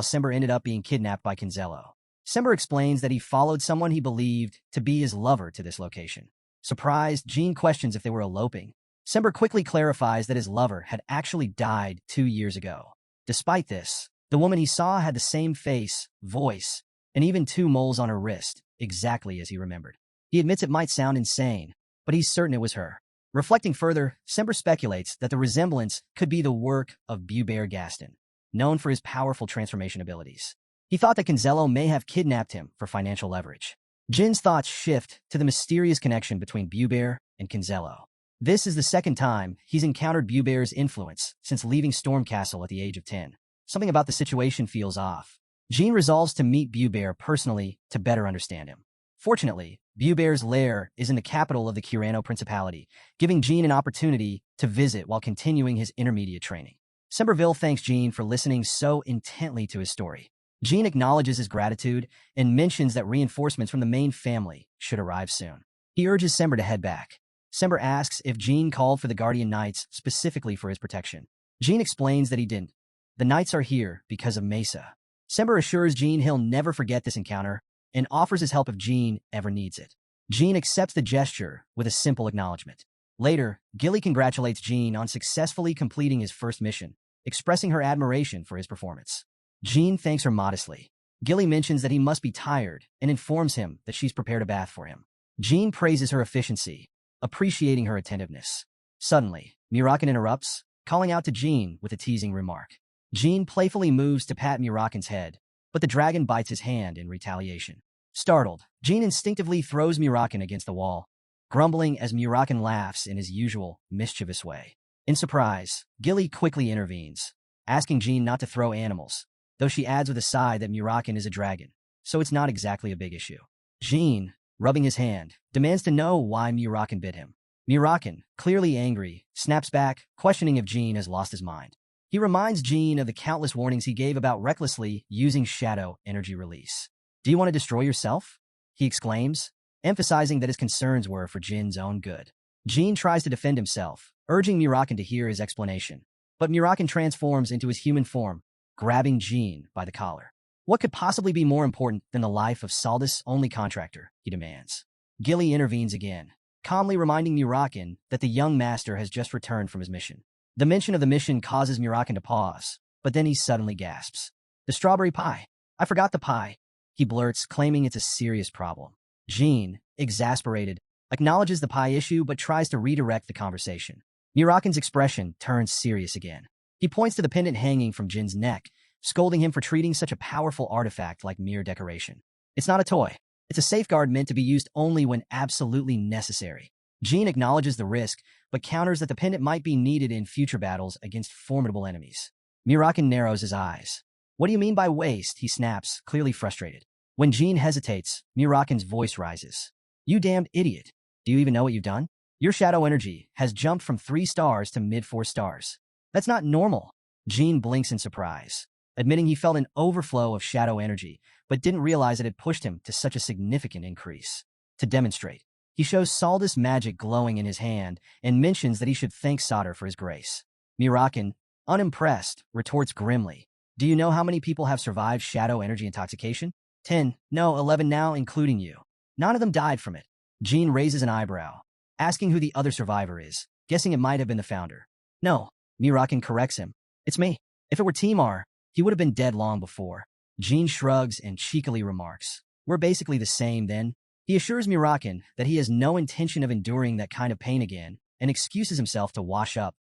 Sember ended up being kidnapped by Kinzello. Sember explains that he followed someone he believed to be his lover to this location. Surprised, Jean questions if they were eloping. Sember quickly clarifies that his lover had actually died 2 years ago. Despite this, the woman he saw had the same face, voice, and even 2 moles on her wrist, exactly as he remembered. He admits it might sound insane, but he's certain it was her. Reflecting further, Sember speculates that the resemblance could be the work of Bubert Gaston, known for his powerful transformation abilities. He thought that Kinzello may have kidnapped him for financial leverage. Jin's thoughts shift to the mysterious connection between Bubert and Kinzello. This is the second time he's encountered Bubert's influence since leaving Storm Castle at the age of 10. Something about the situation feels off. Jean resolves to meet Bubert personally to better understand him. Fortunately, Bubert's lair is in the capital of the Kirano Principality, giving Jean an opportunity to visit while continuing his intermediate training. Semberville thanks Jean for listening so intently to his story. Jean acknowledges his gratitude and mentions that reinforcements from the main family should arrive soon. He urges Sember to head back. Sember asks if Jean called for the Guardian Knights specifically for his protection. Jean explains that he didn't. The Knights are here because of Mesa. Sember assures Jean he'll never forget this encounter and offers his help if Jean ever needs it. Jean accepts the gesture with a simple acknowledgement. Later, Gilly congratulates Jean on successfully completing his first mission, expressing her admiration for his performance. Jean thanks her modestly. Gilly mentions that he must be tired and informs him that she's prepared a bath for him. Jean praises her efficiency, appreciating her attentiveness. Suddenly, Murakan interrupts, calling out to Jean with a teasing remark. Jean playfully moves to pat Murakan's head, but the dragon bites his hand in retaliation. Startled, Jean instinctively throws Murakan against the wall, grumbling as Murakan laughs in his usual mischievous way. In surprise, Gilly quickly intervenes, asking Jean not to throw animals, though she adds with a sigh that Murakan is a dragon, so it's not exactly a big issue. Jean, rubbing his hand, demands to know why Murakan bit him. Murakan, clearly angry, snaps back, questioning if Jean has lost his mind. He reminds Jean of the countless warnings he gave about recklessly using shadow energy release. "Do you want to destroy yourself?" he exclaims, emphasizing that his concerns were for Jin's own good. Jean tries to defend himself, urging Murakan to hear his explanation, But Murakan transforms into his human form, grabbing Jean by the collar. What could possibly be more important than the life of Saldus' only contractor, he demands. Gilly intervenes again, calmly reminding Murakan that the young master has just returned from his mission. The mention of the mission causes Murakan to pause, but then he suddenly gasps. The strawberry pie. I forgot the pie. He blurts, claiming it's a serious problem. Jean, exasperated, acknowledges the pie issue but tries to redirect the conversation. Murakan's expression turns serious again. He points to the pendant hanging from Jin's neck, scolding him for treating such a powerful artifact like mere decoration. It's not a toy. It's a safeguard meant to be used only when absolutely necessary. Jean acknowledges the risk, but counters that the pendant might be needed in future battles against formidable enemies. Murakan narrows his eyes. What do you mean by waste? He snaps, clearly frustrated. When Jean hesitates, Murakan's voice rises. You damned idiot. Do you even know what you've done? Your shadow energy has jumped from 3 stars to mid-4 stars. That's not normal. Jean blinks in surprise, admitting he felt an overflow of shadow energy, but didn't realize it had pushed him to such a significant increase. To demonstrate, he shows Saldus' magic glowing in his hand and mentions that he should thank Sauter for his grace. Murakan, unimpressed, retorts grimly. Do you know how many people have survived shadow energy intoxication? 10, no, 11 now, including you. None of them died from it. Jean raises an eyebrow, asking who the other survivor is, guessing it might have been the founder. No, Murakan corrects him. It's me. If it were Timar, he would have been dead long before. Jean shrugs and cheekily remarks. We're basically the same then. He assures Murakan that he has no intention of enduring that kind of pain again and excuses himself to wash up,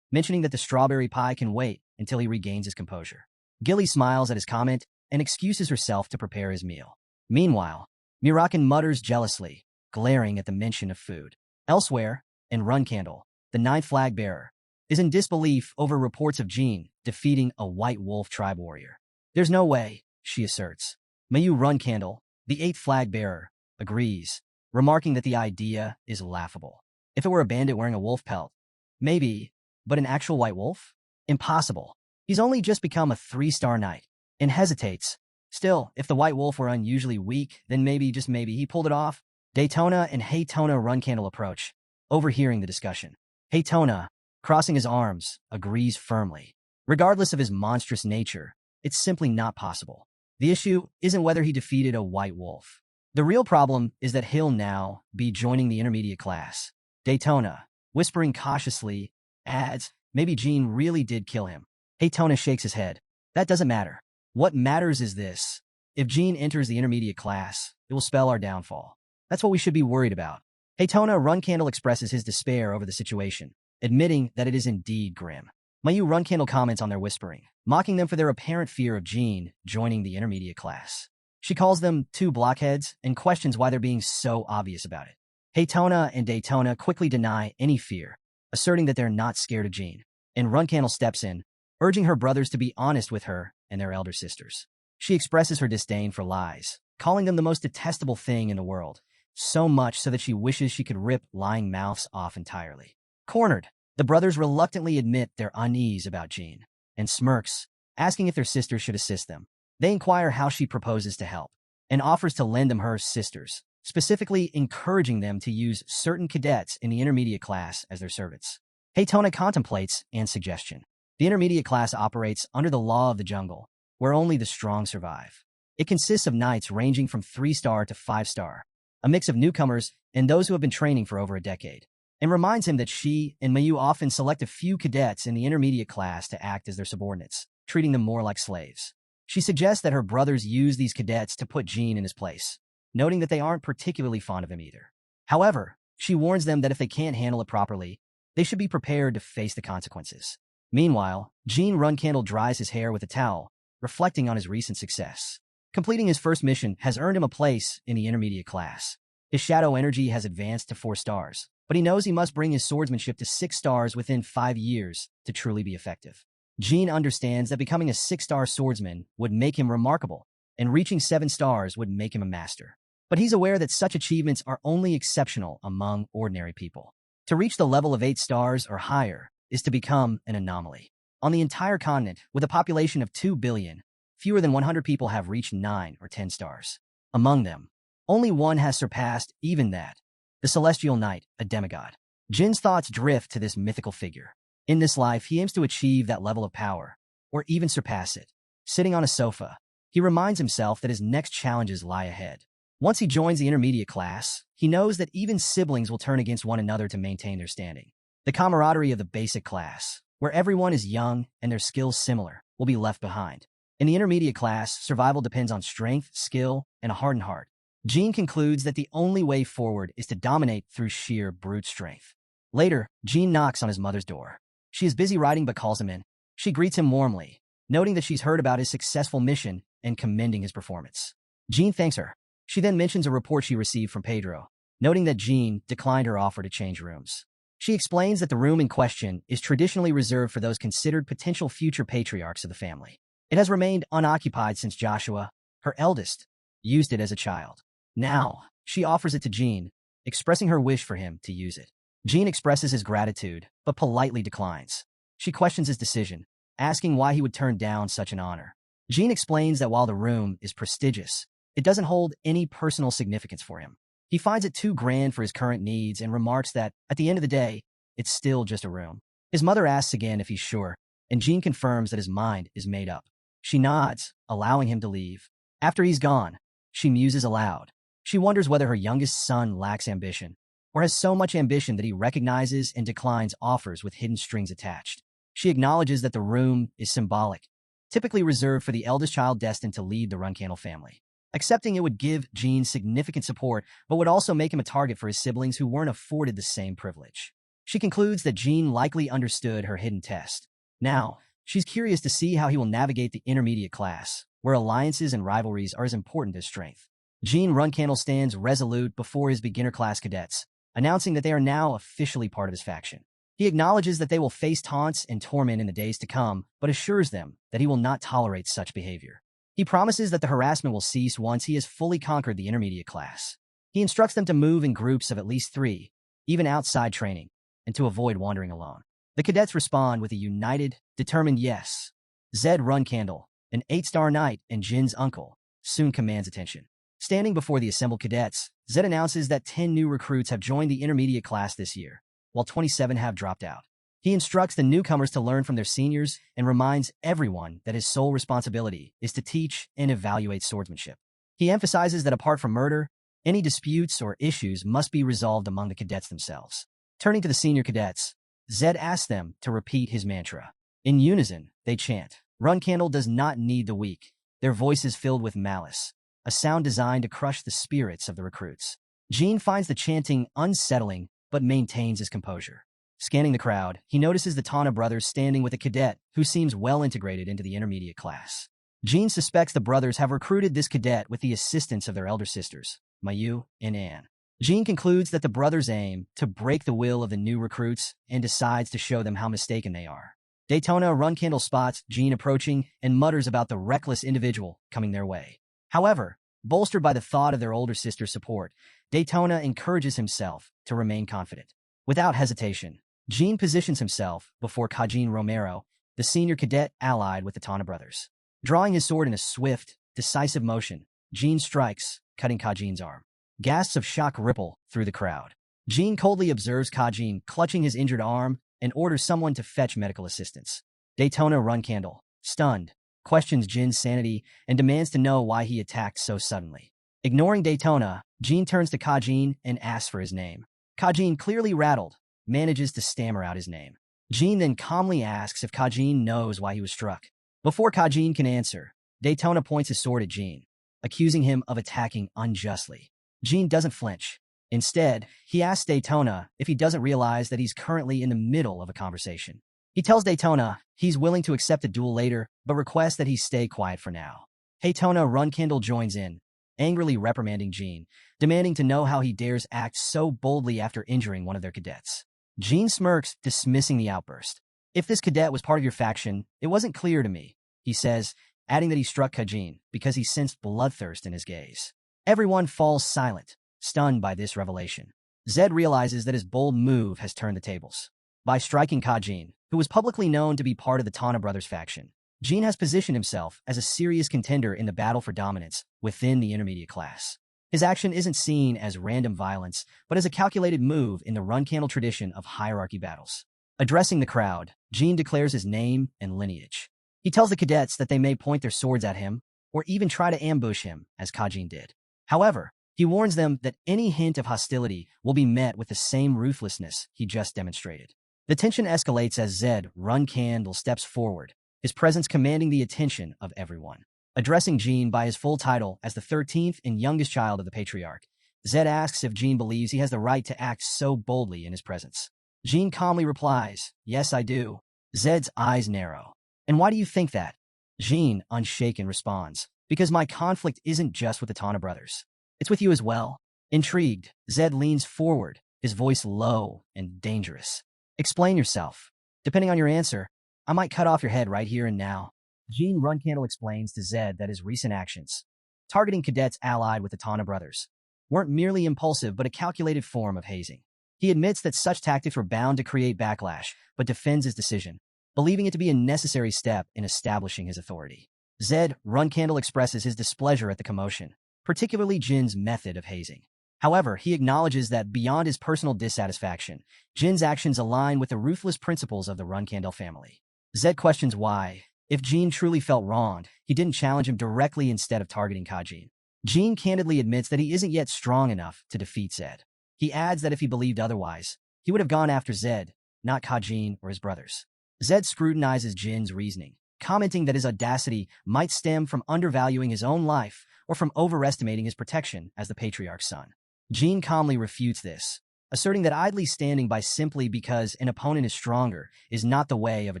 mentioning that the strawberry pie can wait until he regains his composure. Gilly smiles at his comment and excuses herself to prepare his meal. Meanwhile, Murakan mutters jealously, glaring at the mention of food. Elsewhere, in Runcandel, the 9th flag bearer is in disbelief over reports of Jean defeating a white wolf tribe warrior. There's no way, she asserts. Mayu Runcandel, the 8th flag bearer, agrees, remarking that the idea is laughable. If it were a bandit wearing a wolf pelt, maybe, but an actual white wolf? Impossible. He's only just become a 3-star knight, and hesitates. Still, if the white wolf were unusually weak, then maybe, just maybe, he pulled it off. Daytona and Haytona Runcandel approach, overhearing the discussion. Haytona, crossing his arms, agrees firmly. Regardless of his monstrous nature, it's simply not possible. The issue isn't whether he defeated a white wolf. The real problem is that he'll now be joining the intermediate class. Daytona, whispering cautiously, adds, maybe Jean really did kill him. Haytona shakes his head. That doesn't matter. What matters is this. If Jean enters the intermediate class, it will spell our downfall. That's what we should be worried about. Haytona Runcandel expresses his despair over the situation, admitting that it is indeed grim. Mayu Runcandel comments on their whispering, mocking them for their apparent fear of Jean joining the intermediate class. She calls them 2 blockheads and questions why they're being so obvious about it. Haytona and Daytona quickly deny any fear, asserting that they're not scared of Jean. And Runcandel steps in, urging her brothers to be honest with her and their elder sisters. She expresses her disdain for lies, calling them the most detestable thing in the world, so much so that she wishes she could rip lying mouths off entirely. Cornered, the brothers reluctantly admit their unease about Jean, and smirks, asking if their sisters should assist them. They inquire how she proposes to help, and offers to lend them her sisters, specifically encouraging them to use certain cadets in the intermediate class as their servants. Haytona contemplates and suggestion. The intermediate class operates under the law of the jungle, where only the strong survive. It consists of knights ranging from 3-star to 5-star, a mix of newcomers and those who have been training for over a decade, and reminds him that she and Mayu often select a few cadets in the intermediate class to act as their subordinates, treating them more like slaves. She suggests that her brothers use these cadets to put Jean in his place, noting that they aren't particularly fond of him either. However, she warns them that if they can't handle it properly, they should be prepared to face the consequences. Meanwhile, Jean Runcandel dries his hair with a towel, reflecting on his recent success. Completing his first mission has earned him a place in the intermediate class. His shadow energy has advanced to 4 stars, but he knows he must bring his swordsmanship to 6 stars within 5 years to truly be effective. Jean understands that becoming a 6-star swordsman would make him remarkable, and reaching 7 stars would make him a master. But he's aware that such achievements are only exceptional among ordinary people. To reach the level of 8 stars or higher is to become an anomaly. On the entire continent, with a population of 2 billion, fewer than 100 people have reached 9 or 10 stars. Among them, only one has surpassed even that, the Celestial Knight, a demigod. Jin's thoughts drift to this mythical figure. In this life, he aims to achieve that level of power, or even surpass it. Sitting on a sofa, he reminds himself that his next challenges lie ahead. Once he joins the intermediate class, he knows that even siblings will turn against one another to maintain their standing. The camaraderie of the basic class, where everyone is young and their skills similar, will be left behind. In the intermediate class, survival depends on strength, skill, and a hardened heart. Jean concludes that the only way forward is to dominate through sheer brute strength. Later, Jean knocks on his mother's door. She is busy writing but calls him in. She greets him warmly, noting that she's heard about his successful mission and commending his performance. Jean thanks her. She then mentions a report she received from Pedro, noting that Jean declined her offer to change rooms. She explains that the room in question is traditionally reserved for those considered potential future patriarchs of the family. It has remained unoccupied since Joshua, her eldest, used it as a child. Now, she offers it to Jean, expressing her wish for him to use it. Jean expresses his gratitude, but politely declines. She questions his decision, asking why he would turn down such an honor. Jean explains that while the room is prestigious, it doesn't hold any personal significance for him. He finds it too grand for his current needs and remarks that, at the end of the day, it's still just a room. His mother asks again if he's sure, and Jean confirms that his mind is made up. She nods, allowing him to leave. After he's gone, she muses aloud. She wonders whether her youngest son lacks ambition, or has so much ambition that he recognizes and declines offers with hidden strings attached. She acknowledges that the room is symbolic, typically reserved for the eldest child destined to lead the Runcandel family. Accepting it would give Jean significant support, but would also make him a target for his siblings who weren't afforded the same privilege. She concludes that Jean likely understood her hidden test. Now, she's curious to see how he will navigate the intermediate class, where alliances and rivalries are as important as strength. Jean Runcandel stands resolute before his beginner class cadets, announcing that they are now officially part of his faction. He acknowledges that they will face taunts and torment in the days to come, but assures them that he will not tolerate such behavior. He promises that the harassment will cease once he has fully conquered the intermediate class. He instructs them to move in groups of at least 3, even outside training, and to avoid wandering alone. The cadets respond with a united, determined yes. Zed Runcandel, an 8-star knight and Jin's uncle, soon commands attention. Standing before the assembled cadets, Zed announces that 10 new recruits have joined the intermediate class this year, while 27 have dropped out. He instructs the newcomers to learn from their seniors and reminds everyone that his sole responsibility is to teach and evaluate swordsmanship. He emphasizes that apart from murder, any disputes or issues must be resolved among the cadets themselves. Turning to the senior cadets, Zed asks them to repeat his mantra. In unison, they chant, "Runcandel does not need the weak," their voices filled with malice, a sound designed to crush the spirits of the recruits. Jean finds the chanting unsettling, but maintains his composure. Scanning the crowd, he notices the Tana brothers standing with a cadet who seems well integrated into the intermediate class. Jean suspects the brothers have recruited this cadet with the assistance of their elder sisters, Mayu and Anne. Jean concludes that the brothers aim to break the will of the new recruits and decides to show them how mistaken they are. Daytona Runcandel spots Jean approaching and mutters about the reckless individual coming their way. However, bolstered by the thought of their older sister's support, Daytona encourages himself to remain confident. Without hesitation, Jean positions himself before Kajin Romero, the senior cadet allied with the Tana brothers. Drawing his sword in a swift, decisive motion, Jean strikes, cutting Kajin's arm. Gasps of shock ripple through the crowd. Jean coldly observes Kajin clutching his injured arm and orders someone to fetch medical assistance. Daytona Runcandel, stunned, questions Jin's sanity and demands to know why he attacked so suddenly. Ignoring Daytona, Jean turns to Kajin and asks for his name. Kajin, clearly rattled, manages to stammer out his name. Jean then calmly asks if Kajin knows why he was struck. Before Kajin can answer, Daytona points his sword at Jean, accusing him of attacking unjustly. Jean doesn't flinch. Instead, he asks Daytona if he doesn't realize that he's currently in the middle of a conversation. He tells Daytona he's willing to accept a duel later, but requests that he stay quiet for now. Daytona Runcandel joins in, angrily reprimanding Jean, demanding to know how he dares act so boldly after injuring one of their cadets. Jean smirks, dismissing the outburst. If this cadet was part of your faction, it wasn't clear to me, he says, adding that he struck Kajin because he sensed bloodthirst in his gaze. Everyone falls silent, stunned by this revelation. Zed realizes that his bold move has turned the tables. By striking Kajin, who was publicly known to be part of the Tana brothers faction, Jean has positioned himself as a serious contender in the battle for dominance within the intermediate class. His action isn't seen as random violence, but as a calculated move in the Runcandel tradition of hierarchy battles. Addressing the crowd, Jin declares his name and lineage. He tells the cadets that they may point their swords at him or even try to ambush him, as Kajin did. However, he warns them that any hint of hostility will be met with the same ruthlessness he just demonstrated. The tension escalates as Zed Runcandel steps forward, his presence commanding the attention of everyone. Addressing Jin by his full title as the 13th and youngest child of the patriarch, Zed asks if Jin believes he has the right to act so boldly in his presence. Jin calmly replies, "Yes, I do." Zed's eyes narrow. "And why do you think that?" Jin, unshaken, responds, "Because my conflict isn't just with the Tana brothers. It's with you as well." Intrigued, Zed leans forward, his voice low and dangerous. "Explain yourself. Depending on your answer, I might cut off your head right here and now." Jin Runcandel explains to Zed that his recent actions, targeting cadets allied with the Tana brothers, weren't merely impulsive but a calculated form of hazing. He admits that such tactics were bound to create backlash, but defends his decision, believing it to be a necessary step in establishing his authority. Zed Runcandel expresses his displeasure at the commotion, particularly Jin's method of hazing. However, he acknowledges that beyond his personal dissatisfaction, Jin's actions align with the ruthless principles of the Runcandel family. Zed questions why, if Jin truly felt wronged, he didn't challenge him directly instead of targeting Kajin. Jin candidly admits that he isn't yet strong enough to defeat Zed. He adds that if he believed otherwise, he would have gone after Zed, not Kajin or his brothers. Zed scrutinizes Jin's reasoning, commenting that his audacity might stem from undervaluing his own life or from overestimating his protection as the patriarch's son. Jin calmly refutes this, asserting that idly standing by simply because an opponent is stronger is not the way of a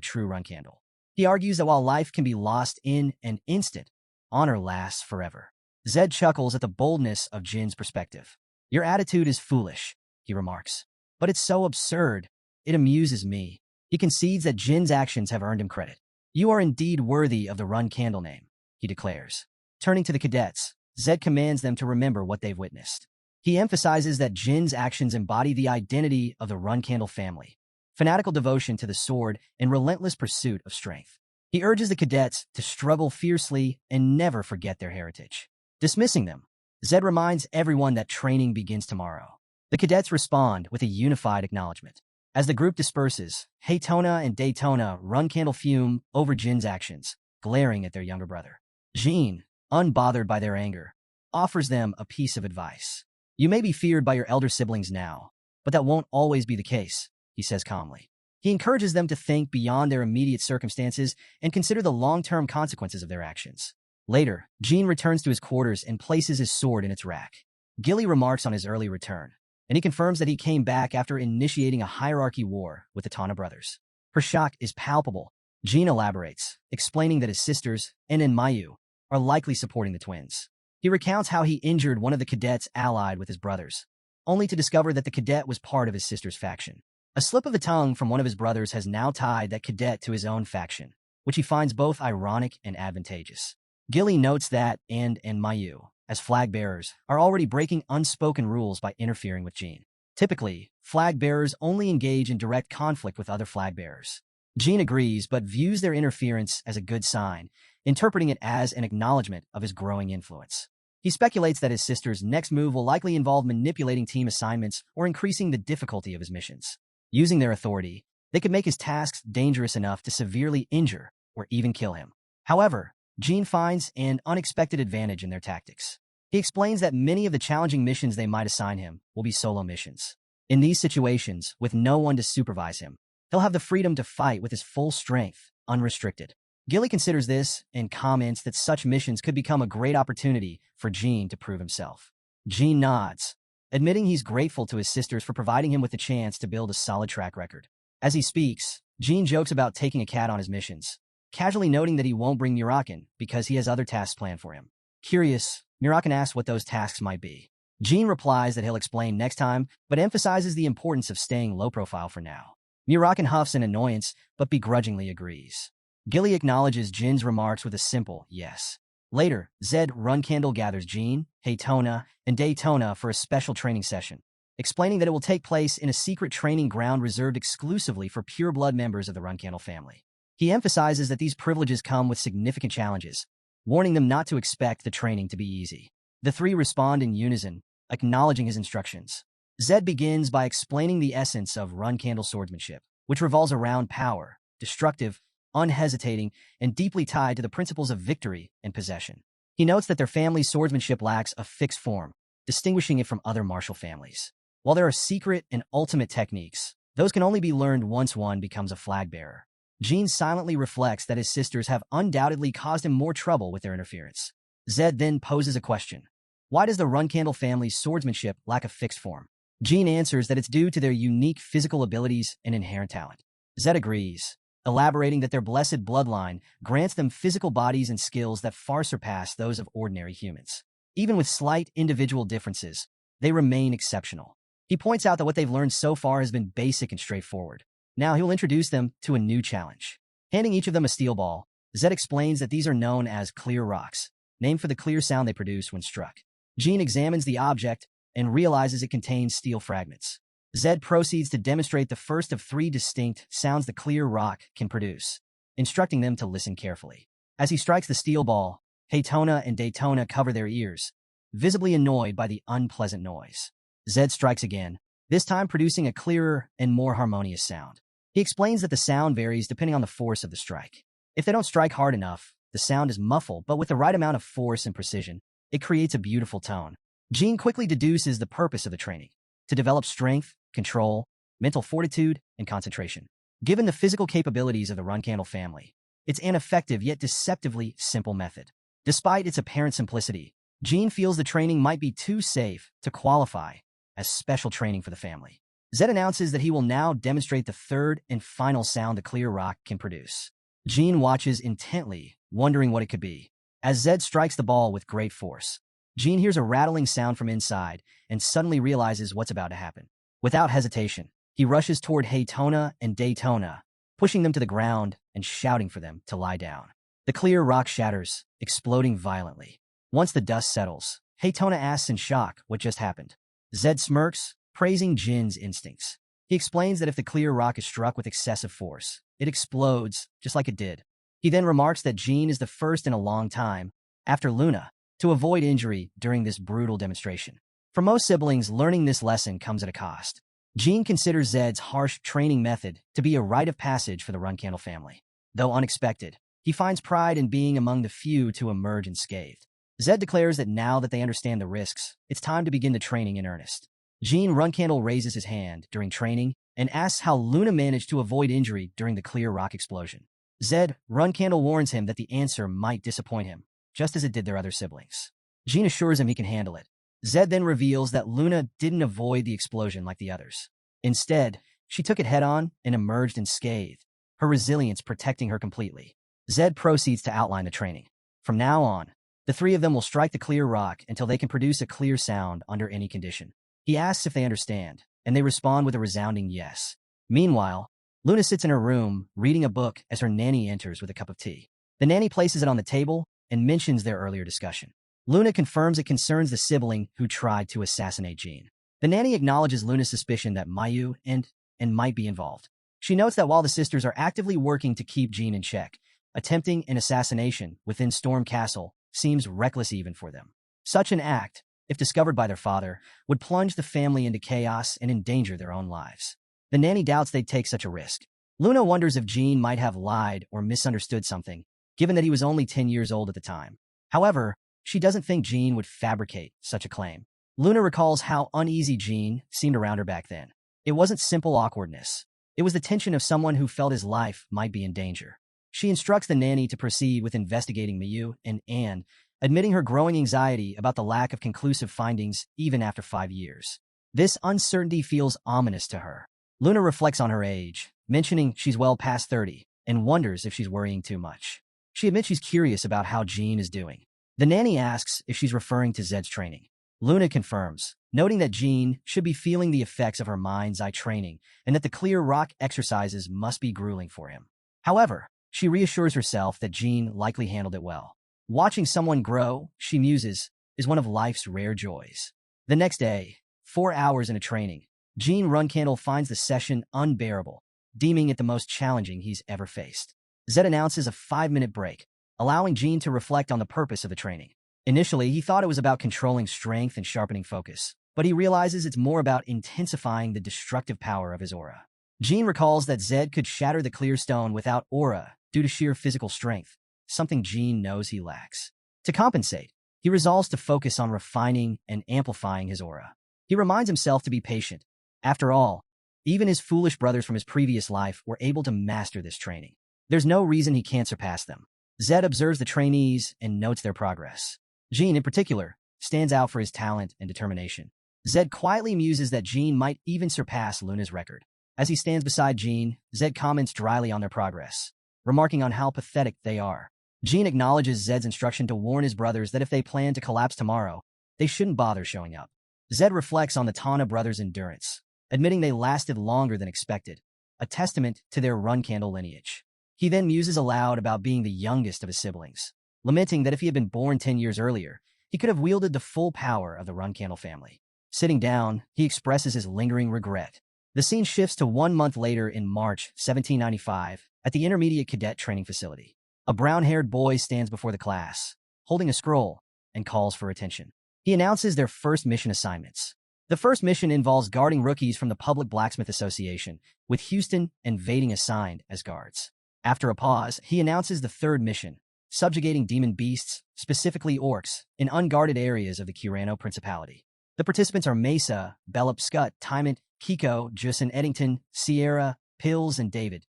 true Runcandel. He argues that while life can be lost in an instant, honor lasts forever. Zed chuckles at the boldness of Jin's perspective. "Your attitude is foolish," he remarks. "But it's so absurd. It amuses me." He concedes that Jin's actions have earned him credit. "You are indeed worthy of the Runcandel name," he declares. Turning to the cadets, Zed commands them to remember what they've witnessed. He emphasizes that Jin's actions embody the identity of the Runcandel family, fanatical devotion to the sword and relentless pursuit of strength. He urges the cadets to struggle fiercely and never forget their heritage. Dismissing them, Zed reminds everyone that training begins tomorrow. The cadets respond with a unified acknowledgement. As the group disperses, Haytona and Daytona Runcandel fume over Jin's actions, glaring at their younger brother. Jin, unbothered by their anger, offers them a piece of advice. "You may be feared by your elder siblings now, but that won't always be the case," he says calmly. He encourages them to think beyond their immediate circumstances and consider the long-term consequences of their actions. Later, Jin returns to his quarters and places his sword in its rack. Gilly remarks on his early return, and he confirms that he came back after initiating a hierarchy war with the Tana brothers. Her shock is palpable. Jin elaborates, explaining that his sisters, En and Mayu, are likely supporting the twins. He recounts how he injured one of the cadets allied with his brothers, only to discover that the cadet was part of his sister's faction. A slip of the tongue from one of his brothers has now tied that cadet to his own faction, which he finds both ironic and advantageous. Gilly notes that En and Mayu, as flag bearers, are already breaking unspoken rules by interfering with Jin. Typically, flag bearers only engage in direct conflict with other flag bearers. Jin agrees but views their interference as a good sign, interpreting it as an acknowledgement of his growing influence. He speculates that his sister's next move will likely involve manipulating team assignments or increasing the difficulty of his missions. Using their authority, they could make his tasks dangerous enough to severely injure or even kill him. However, Jin finds an unexpected advantage in their tactics. He explains that many of the challenging missions they might assign him will be solo missions. In these situations, with no one to supervise him, he'll have the freedom to fight with his full strength, unrestricted. Gilly considers this and comments that such missions could become a great opportunity for Jin to prove himself. Jin nods, admitting he's grateful to his sisters for providing him with the chance to build a solid track record. As he speaks, Jin jokes about taking a cat on his missions, casually noting that he won't bring Murakan because he has other tasks planned for him. Curious, Murakan asks what those tasks might be. Jin replies that he'll explain next time, but emphasizes the importance of staying low profile for now. Murakan huffs in annoyance, but begrudgingly agrees. Gilly acknowledges Jin's remarks with a simple yes. Later, Zed Runcandel gathers Jin, Haytona, and Daytona for a special training session, explaining that it will take place in a secret training ground reserved exclusively for pure-blood members of the Runcandel family. He emphasizes that these privileges come with significant challenges, warning them not to expect the training to be easy. The three respond in unison, acknowledging his instructions. Zed begins by explaining the essence of Runcandel swordsmanship, which revolves around power, destructive, unhesitating, and deeply tied to the principles of victory and possession. He notes that their family's swordsmanship lacks a fixed form, distinguishing it from other martial families. While there are secret and ultimate techniques, those can only be learned once one becomes a flag bearer. Jean silently reflects that his sisters have undoubtedly caused him more trouble with their interference. Zed then poses a question. Why does the Runcandel family's swordsmanship lack a fixed form? Jean answers that it's due to their unique physical abilities and inherent talent. Zed agrees, elaborating that their blessed bloodline grants them physical bodies and skills that far surpass those of ordinary humans. Even with slight individual differences, they remain exceptional. He points out that what they've learned so far has been basic and straightforward. Now he will introduce them to a new challenge. Handing each of them a steel ball, Zed explains that these are known as clear rocks, named for the clear sound they produce when struck. Jean examines the object and realizes it contains steel fragments. Zed proceeds to demonstrate the first of 3 distinct sounds the clear rock can produce, instructing them to listen carefully. As he strikes the steel ball, Haytona and Daytona cover their ears, visibly annoyed by the unpleasant noise. Zed strikes again, this time producing a clearer and more harmonious sound. He explains that the sound varies depending on the force of the strike. If they don't strike hard enough, the sound is muffled, but with the right amount of force and precision, it creates a beautiful tone. Jean quickly deduces the purpose of the training: to develop strength, control, mental fortitude, and concentration. Given the physical capabilities of the Runcandel family, it's an effective yet deceptively simple method. Despite its apparent simplicity, Jean feels the training might be too safe to qualify as special training for the family. Zed announces that he will now demonstrate the third and final sound the clear rock can produce. Jean watches intently, wondering what it could be. As Zed strikes the ball with great force, Jean hears a rattling sound from inside and suddenly realizes what's about to happen. Without hesitation, he rushes toward Haytona and Daytona, pushing them to the ground and shouting for them to lie down. The clear rock shatters, exploding violently. Once the dust settles, Haytona asks in shock what just happened. Zed smirks, praising Jin's instincts. He explains that if the clear rock is struck with excessive force, it explodes, just like it did. He then remarks that Jin is the first in a long time, after Luna, to avoid injury during this brutal demonstration. For most siblings, learning this lesson comes at a cost. Jin considers Zed's harsh training method to be a rite of passage for the Runcandel family. Though unexpected, he finds pride in being among the few to emerge unscathed. Zed declares that now that they understand the risks, it's time to begin the training in earnest. Jean Runcandel raises his hand during training and asks how Luna managed to avoid injury during the clear rock explosion. Zed Runcandel warns him that the answer might disappoint him, just as it did their other siblings. Jean assures him he can handle it. Zed then reveals that Luna didn't avoid the explosion like the others. Instead, she took it head-on and emerged unscathed, her resilience protecting her completely. Zed proceeds to outline the training. From now on, the 3 of them will strike the clear rock until they can produce a clear sound under any condition. He asks if they understand, and they respond with a resounding yes. Meanwhile, Luna sits in her room, reading a book as her nanny enters with a cup of tea. The nanny places it on the table and mentions their earlier discussion. Luna confirms it concerns the sibling who tried to assassinate Jean. The nanny acknowledges Luna's suspicion that Mayu and might be involved. She notes that while the sisters are actively working to keep Jean in check, attempting an assassination within Storm Castle seems reckless even for them. Such an act, if discovered by their father, would plunge the family into chaos and endanger their own lives. The nanny doubts they'd take such a risk. Luna wonders if Jean might have lied or misunderstood something, given that he was only 10 years old at the time. However, she doesn't think Jean would fabricate such a claim. Luna recalls how uneasy Jean seemed around her back then. It wasn't simple awkwardness. It was the tension of someone who felt his life might be in danger. She instructs the nanny to proceed with investigating Mayu and Anne, admitting her growing anxiety about the lack of conclusive findings even after 5 years. This uncertainty feels ominous to her. Luna reflects on her age, mentioning she's well past 30, and wonders if she's worrying too much. She admits she's curious about how Jean is doing. The nanny asks if she's referring to Zed's training. Luna confirms, noting that Jean should be feeling the effects of her mind's eye training and that the clear rock exercises must be grueling for him. However, she reassures herself that Jean likely handled it well. Watching someone grow, she muses, is one of life's rare joys. The next day, 4 hours into training, Jean Runcandel finds the session unbearable, deeming it the most challenging he's ever faced. Zed announces a 5-minute break, allowing Jean to reflect on the purpose of the training. Initially, he thought it was about controlling strength and sharpening focus, but he realizes it's more about intensifying the destructive power of his aura. Jean recalls that Zed could shatter the clear stone without aura due to sheer physical strength, something Jean knows he lacks. To compensate, he resolves to focus on refining and amplifying his aura. He reminds himself to be patient. After all, even his foolish brothers from his previous life were able to master this training. There's no reason he can't surpass them. Zed observes the trainees and notes their progress. Jean, in particular, stands out for his talent and determination. Zed quietly muses that Jean might even surpass Luna's record. As he stands beside Jean, Zed comments dryly on their progress, remarking on how pathetic they are. Jean acknowledges Zed's instruction to warn his brothers that if they plan to collapse tomorrow, they shouldn't bother showing up. Zed reflects on the Tana brothers' endurance, admitting they lasted longer than expected, a testament to their Runcandel lineage. He then muses aloud about being the youngest of his siblings, lamenting that if he had been born 10 years earlier, he could have wielded the full power of the Runcandel family. Sitting down, he expresses his lingering regret. The scene shifts to 1 month later in March 1795 at the Intermediate Cadet Training Facility. A brown-haired boy stands before the class, holding a scroll, and calls for attention. He announces their first mission assignments. The first mission involves guarding rookies from the Public Blacksmith Association, with Houston and Vading assigned as guards. After a pause, he announces the third mission, subjugating demon beasts, specifically orcs, in unguarded areas of the Kirano Principality. The participants are Mesa, Bellup, Scott, Tymant, Kiko, Jusin, Eddington, Sierra, Pills, and David.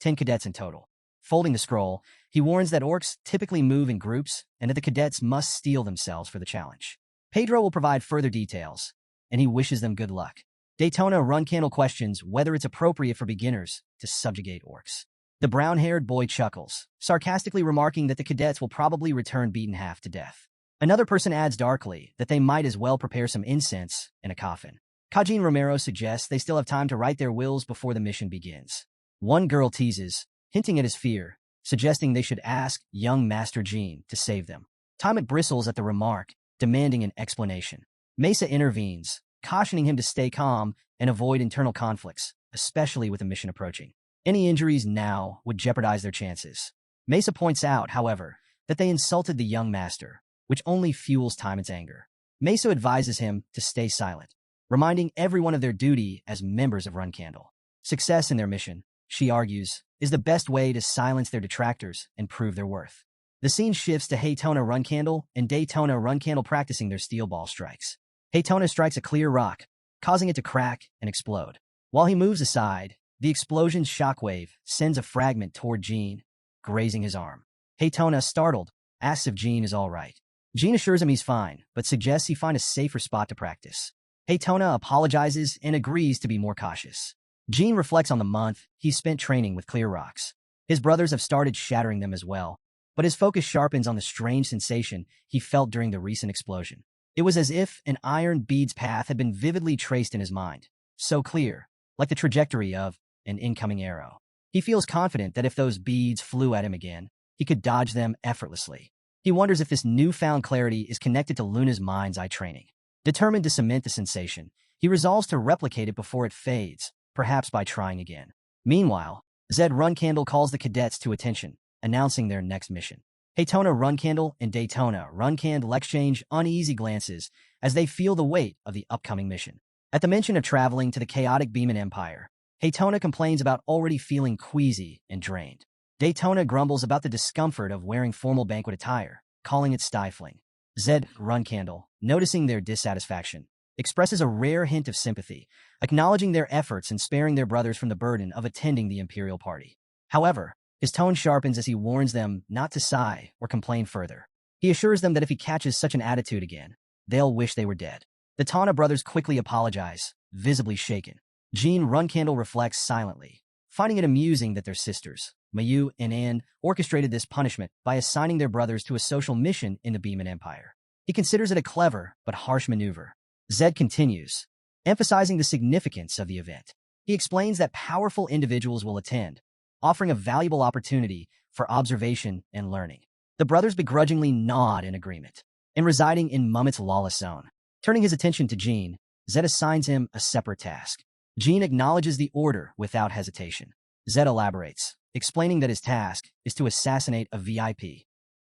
10 cadets in total. Folding the scroll, he warns that orcs typically move in groups and that the cadets must steel themselves for the challenge. Pedro will provide further details, and he wishes them good luck. Daytona Runcandel questions whether it's appropriate for beginners to subjugate orcs. The brown-haired boy chuckles, sarcastically remarking that the cadets will probably return beaten half to death. Another person adds darkly that they might as well prepare some incense in a coffin. Kajin Romero suggests they still have time to write their wills before the mission begins. One girl teases, hinting at his fear, suggesting they should ask young Master Jean to save them. Tymant bristles at the remark, demanding an explanation. Mesa intervenes, cautioning him to stay calm and avoid internal conflicts, especially with the mission approaching. Any injuries now would jeopardize their chances. Mesa points out, however, that they insulted the young master, which only fuels Tymant's anger. Mesa advises him to stay silent, reminding everyone of their duty as members of Runcandel. Success in their mission, she argues, is the best way to silence their detractors and prove their worth. The scene shifts to Haytona Runcandel and Daytona Runcandel practicing their steel ball strikes. Haytona strikes a clear rock, causing it to crack and explode. While he moves aside, the explosion's shockwave sends a fragment toward Jean, grazing his arm. Haytona, startled, asks if Jean is all right. Jean assures him he's fine, but suggests he find a safer spot to practice. Haytona apologizes and agrees to be more cautious. Jean reflects on the month he's spent training with clear rocks. His brothers have started shattering them as well, but his focus sharpens on the strange sensation he felt during the recent explosion. It was as if an iron bead's path had been vividly traced in his mind, so clear, like the trajectory of an incoming arrow. He feels confident that if those beads flew at him again, he could dodge them effortlessly. He wonders if this newfound clarity is connected to Luna's mind's eye training. Determined to cement the sensation, he resolves to replicate it before it fades, perhaps by trying again. Meanwhile, Zed Runcandel calls the cadets to attention, announcing their next mission. Haytona Runcandel and Daytona Runcandel exchange uneasy glances as they feel the weight of the upcoming mission. At the mention of traveling to the chaotic Beeman Empire, Haytona complains about already feeling queasy and drained. Daytona grumbles about the discomfort of wearing formal banquet attire, calling it stifling. Zed Runcandel, noticing their dissatisfaction, expresses a rare hint of sympathy, acknowledging their efforts and sparing their brothers from the burden of attending the imperial party. However, his tone sharpens as he warns them not to sigh or complain further. He assures them that if he catches such an attitude again, they'll wish they were dead. The Tana brothers quickly apologize, visibly shaken. Jean Runcandel reflects silently, finding it amusing that their sisters, Mayu and Anne, orchestrated this punishment by assigning their brothers to a social mission in the Beeman Empire. He considers it a clever but harsh maneuver. Zed continues, emphasizing the significance of the event. He explains that powerful individuals will attend, offering a valuable opportunity for observation and learning. The brothers begrudgingly nod in agreement. And residing in Mummit's lawless zone, turning his attention to Jean, Zed assigns him a separate task. Jean acknowledges the order without hesitation. Zed elaborates, explaining that his task is to assassinate a VIP,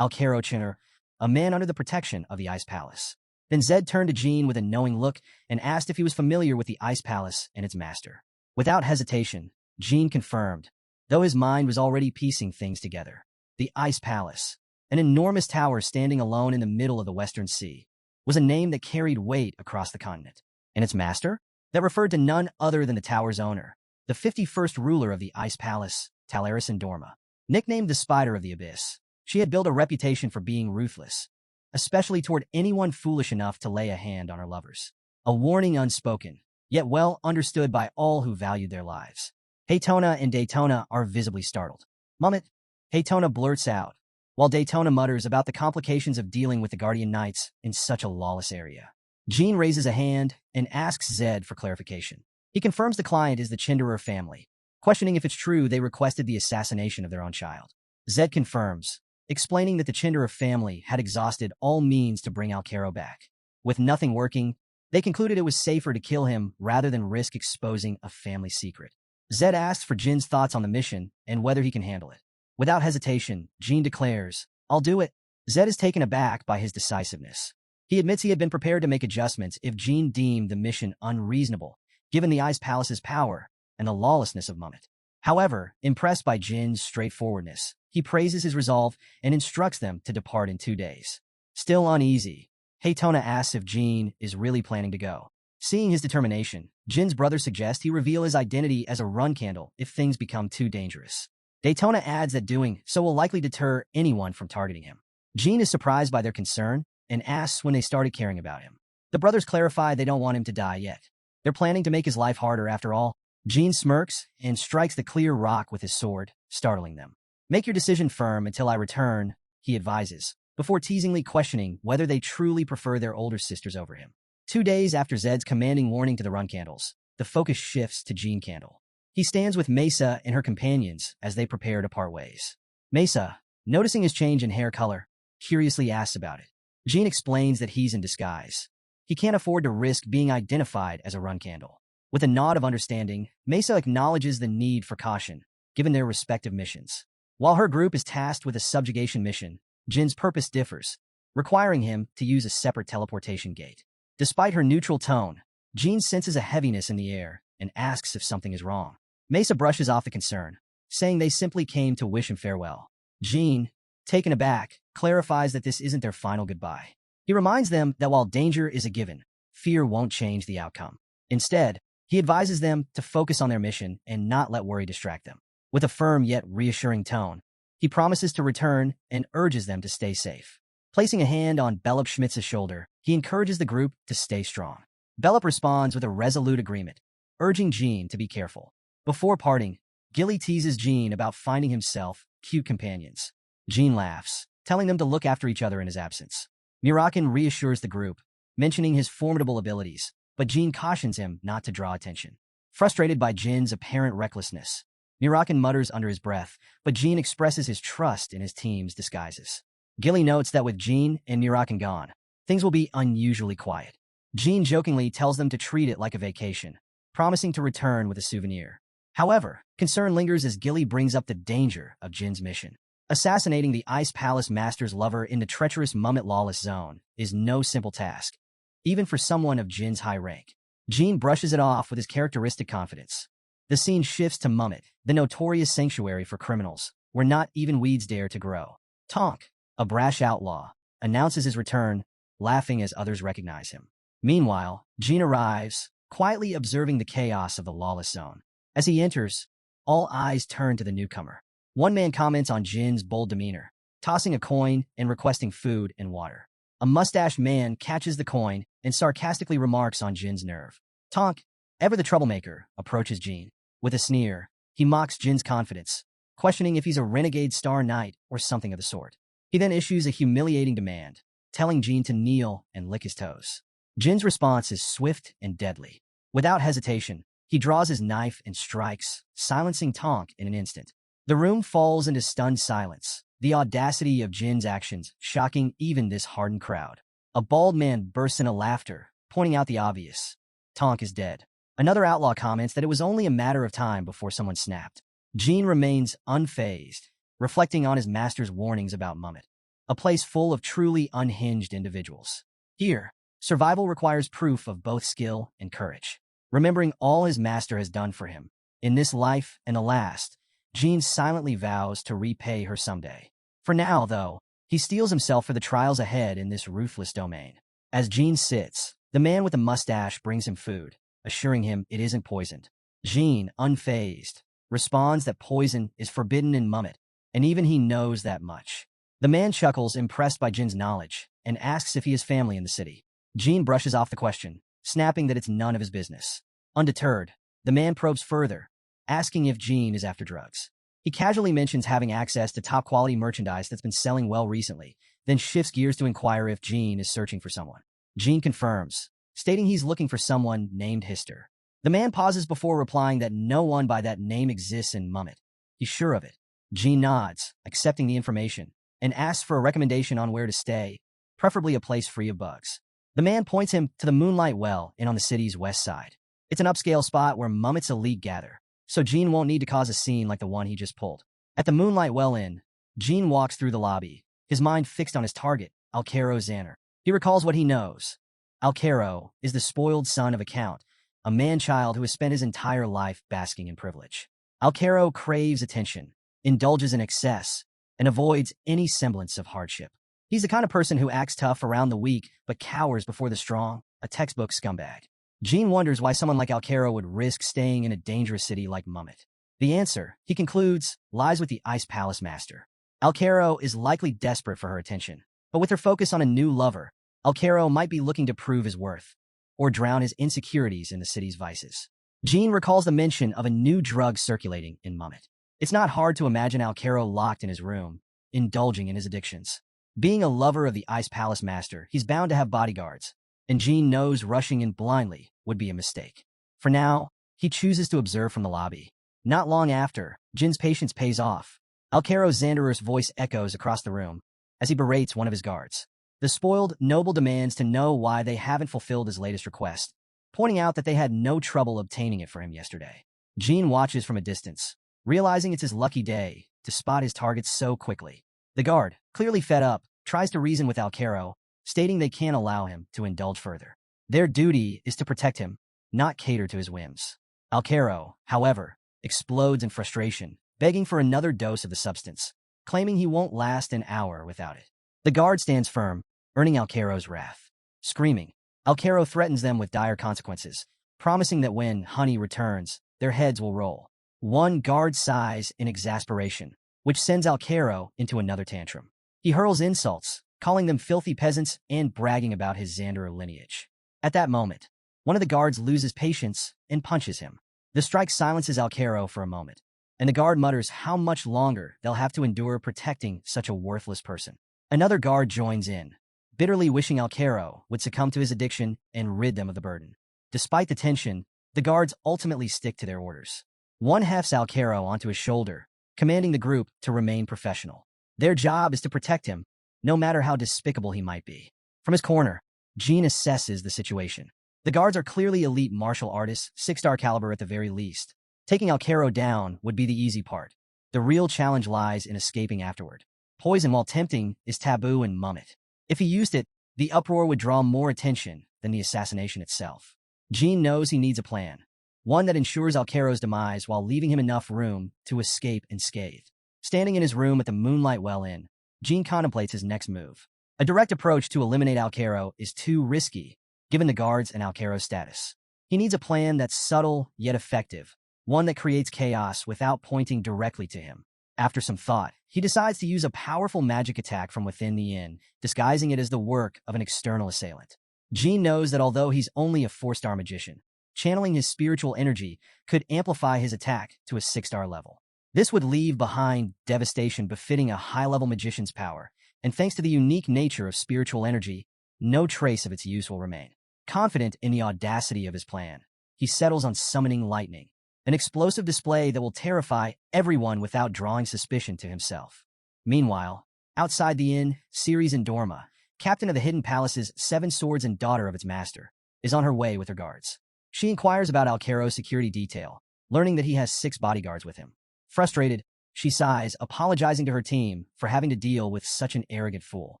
Alcaro Chinner, a man under the protection of the Ice Palace. Then Zed turned to Jean with a knowing look and asked if he was familiar with the Ice Palace and its master. Without hesitation, Jean confirmed, though his mind was already piecing things together. The Ice Palace, an enormous tower standing alone in the middle of the Western Sea, was a name that carried weight across the continent. And its master? That referred to none other than the tower's owner, the 51st ruler of the Ice Palace, Talarisan Dorma. Nicknamed the Spider of the Abyss, she had built a reputation for being ruthless, especially toward anyone foolish enough to lay a hand on her lovers. A warning unspoken, yet well understood by all who valued their lives. Haytona and Daytona are visibly startled. Mummet, Haytona blurts out, while Daytona mutters about the complications of dealing with the Guardian Knights in such a lawless area. Jean raises a hand and asks Zed for clarification. He confirms the client is the Chinderer family, questioning if it's true they requested the assassination of their own child. Zed confirms, explaining that the Chinderer family had exhausted all means to bring Alcaro back. With nothing working, they concluded it was safer to kill him rather than risk exposing a family secret. Zed asks for Jin's thoughts on the mission and whether he can handle it. Without hesitation, Jean declares, "I'll do it." Zed is taken aback by his decisiveness. He admits he had been prepared to make adjustments if Jean deemed the mission unreasonable, given the Ice Palace's power and the lawlessness of Mummet. However, impressed by Jin's straightforwardness, he praises his resolve and instructs them to depart in 2 days. Still uneasy, Haytona asks if Jean is really planning to go. Seeing his determination, Jin's brother suggests he reveal his identity as a Runcandel if things become too dangerous. Daytona adds that doing so will likely deter anyone from targeting him. Jean is surprised by their concern and asks when they started caring about him. The brothers clarify they don't want him to die yet. They're planning to make his life harder after all. Jean smirks and strikes the clear rock with his sword, startling them. "Make your decision firm until I return," he advises, before teasingly questioning whether they truly prefer their older sisters over him. 2 days after Zed's commanding warning to the Runcandels, the focus shifts to Jean Candle. He stands with Mesa and her companions as they prepare to part ways. Mesa, noticing his change in hair color, curiously asks about it. Jean explains that he's in disguise. He can't afford to risk being identified as a Runcandel. With a nod of understanding, Mesa acknowledges the need for caution, given their respective missions. While her group is tasked with a subjugation mission, Jin's purpose differs, requiring him to use a separate teleportation gate. Despite her neutral tone, Jean senses a heaviness in the air and asks if something is wrong. Mesa brushes off the concern, saying they simply came to wish him farewell. Jean, taken aback, clarifies that this isn't their final goodbye. He reminds them that while danger is a given, fear won't change the outcome. Instead, he advises them to focus on their mission and not let worry distract them. With a firm yet reassuring tone, he promises to return and urges them to stay safe. Placing a hand on Bellup Schmitz's shoulder, he encourages the group to stay strong. Bellup responds with a resolute agreement, urging Jean to be careful. Before parting, Gilly teases Jean about finding himself cute companions. Jean laughs, telling them to look after each other in his absence. Murakan reassures the group, mentioning his formidable abilities, but Jean cautions him not to draw attention. Frustrated by Jin's apparent recklessness, Murakan mutters under his breath, but Jean expresses his trust in his team's disguises. Gilly notes that with Jean and Murakan gone, things will be unusually quiet. Jean jokingly tells them to treat it like a vacation, promising to return with a souvenir. However, concern lingers as Gilly brings up the danger of Jin's mission. Assassinating the Ice Palace Master's lover in the treacherous Mummet lawless zone is no simple task, even for someone of Jin's high rank. Jean brushes it off with his characteristic confidence. The scene shifts to Mummet, the notorious sanctuary for criminals, where not even weeds dare to grow. Tonk, a brash outlaw, announces his return, laughing as others recognize him. Meanwhile, Jean arrives, quietly observing the chaos of the lawless zone. As he enters, all eyes turn to the newcomer. One man comments on Jin's bold demeanor, tossing a coin and requesting food and water. A mustached man catches the coin and sarcastically remarks on Jin's nerve. Tonk, ever the troublemaker, approaches Jean. With a sneer, he mocks Jin's confidence, questioning if he's a renegade star knight or something of the sort. He then issues a humiliating demand, telling Jean to kneel and lick his toes. Jin's response is swift and deadly. Without hesitation, he draws his knife and strikes, silencing Tonk in an instant. The room falls into stunned silence, the audacity of Jin's actions shocking even this hardened crowd. A bald man bursts into laughter, pointing out the obvious. Tonk is dead. Another outlaw comments that it was only a matter of time before someone snapped. Jean remains unfazed, reflecting on his master's warnings about Mummet, a place full of truly unhinged individuals. Here, survival requires proof of both skill and courage. remembering all his master has done for him. In this life and the last, Jean silently vows to repay her someday. For now, though, he steels himself for the trials ahead in this ruthless domain. As Jean sits, the man with the mustache brings him food, assuring him it isn't poisoned. Jean, unfazed, responds that poison is forbidden in Mummet, and even he knows that much. The man chuckles, impressed by Jin's knowledge, and asks if he has family in the city. Jean brushes off the question, snapping that it's none of his business. Undeterred, the man probes further, asking if Jean is after drugs. He casually mentions having access to top-quality merchandise that's been selling well recently, then shifts gears to inquire if Jean is searching for someone. Jean confirms, stating he's looking for someone named Hister. The man pauses before replying that no one by that name exists in Mummet. He's sure of it. Jean nods, accepting the information, and asks for a recommendation on where to stay, preferably a place free of bugs. The man points him to the Moonlight Well Inn on the city's west side. It's an upscale spot where Mummet's elite gather, so Jean won't need to cause a scene like the one he just pulled. At the Moonlight Well Inn, Jean walks through the lobby, his mind fixed on his target, Alcaro Xander. He recalls what he knows. Alcaro is the spoiled son of a count, a man-child who has spent his entire life basking in privilege. Alcaro craves attention, indulges in excess, and avoids any semblance of hardship. He's the kind of person who acts tough around the weak but cowers before the strong, a textbook scumbag. Jean wonders why someone like Alcaro would risk staying in a dangerous city like Mummet. The answer, he concludes, lies with the Ice Palace Master. Alcaro is likely desperate for her attention, but with her focus on a new lover, Alcaro might be looking to prove his worth, or drown his insecurities in the city's vices. Jean recalls the mention of a new drug circulating in Mummet. It's not hard to imagine Alcaro locked in his room, indulging in his addictions. Being a lover of the Ice Palace Master, he's bound to have bodyguards, and Jean knows rushing in blindly would be a mistake. For now, he chooses to observe from the lobby. Not long after, Jin's patience pays off. Alcaro Xanderer's voice echoes across the room as he berates one of his guards. The spoiled noble demands to know why they haven't fulfilled his latest request, pointing out that they had no trouble obtaining it for him yesterday. Jean watches from a distance, realizing it's his lucky day to spot his targets so quickly. The guard, clearly fed up, tries to reason with Alcaro, stating they can't allow him to indulge further. Their duty is to protect him, not cater to his whims. Alcaro, however, explodes in frustration, begging for another dose of the substance, claiming he won't last an hour without it. The guard stands firm, earning Alcaro's wrath. Screaming, Alcaro threatens them with dire consequences, promising that when Honey returns, their heads will roll. One guard sighs in exasperation, which sends Alcaro into another tantrum. He hurls insults, calling them filthy peasants and bragging about his Xanderer lineage. At that moment, one of the guards loses patience and punches him. The strike silences Alcaro for a moment, and the guard mutters how much longer they'll have to endure protecting such a worthless person. Another guard joins in, bitterly wishing Alcaro would succumb to his addiction and rid them of the burden. Despite the tension, the guards ultimately stick to their orders. One hefts Alcaro onto his shoulder, commanding the group to remain professional. Their job is to protect him, no matter how despicable he might be. From his corner, Jean assesses the situation. The guards are clearly elite martial artists, 6-star caliber at the very least. Taking Alcaro down would be the easy part. The real challenge lies in escaping afterward. Poison, while tempting, is taboo in Mummet. If he used it, the uproar would draw more attention than the assassination itself. Jean knows he needs a plan, one that ensures Alcaro's demise while leaving him enough room to escape unscathed. Standing in his room at the Moonlight Well Inn, Jean contemplates his next move. A direct approach to eliminate Alcaro is too risky, given the guards and Alcaro's status. He needs a plan that's subtle yet effective, one that creates chaos without pointing directly to him. After some thought, he decides to use a powerful magic attack from within the inn, disguising it as the work of an external assailant. Jean knows that although he's only a 4-star magician, channeling his spiritual energy could amplify his attack to a 6-star level. This would leave behind devastation befitting a high-level magician's power, and thanks to the unique nature of spiritual energy, no trace of its use will remain. Confident in the audacity of his plan, he settles on summoning lightning, an explosive display that will terrify everyone without drawing suspicion to himself. Meanwhile, outside the inn, Ceres Indorma, captain of the Hidden Palace's 7 swords and daughter of its master, is on her way with her guards. She inquires about Alcaro's security detail, learning that he has 6 bodyguards with him. Frustrated, she sighs, apologizing to her team for having to deal with such an arrogant fool.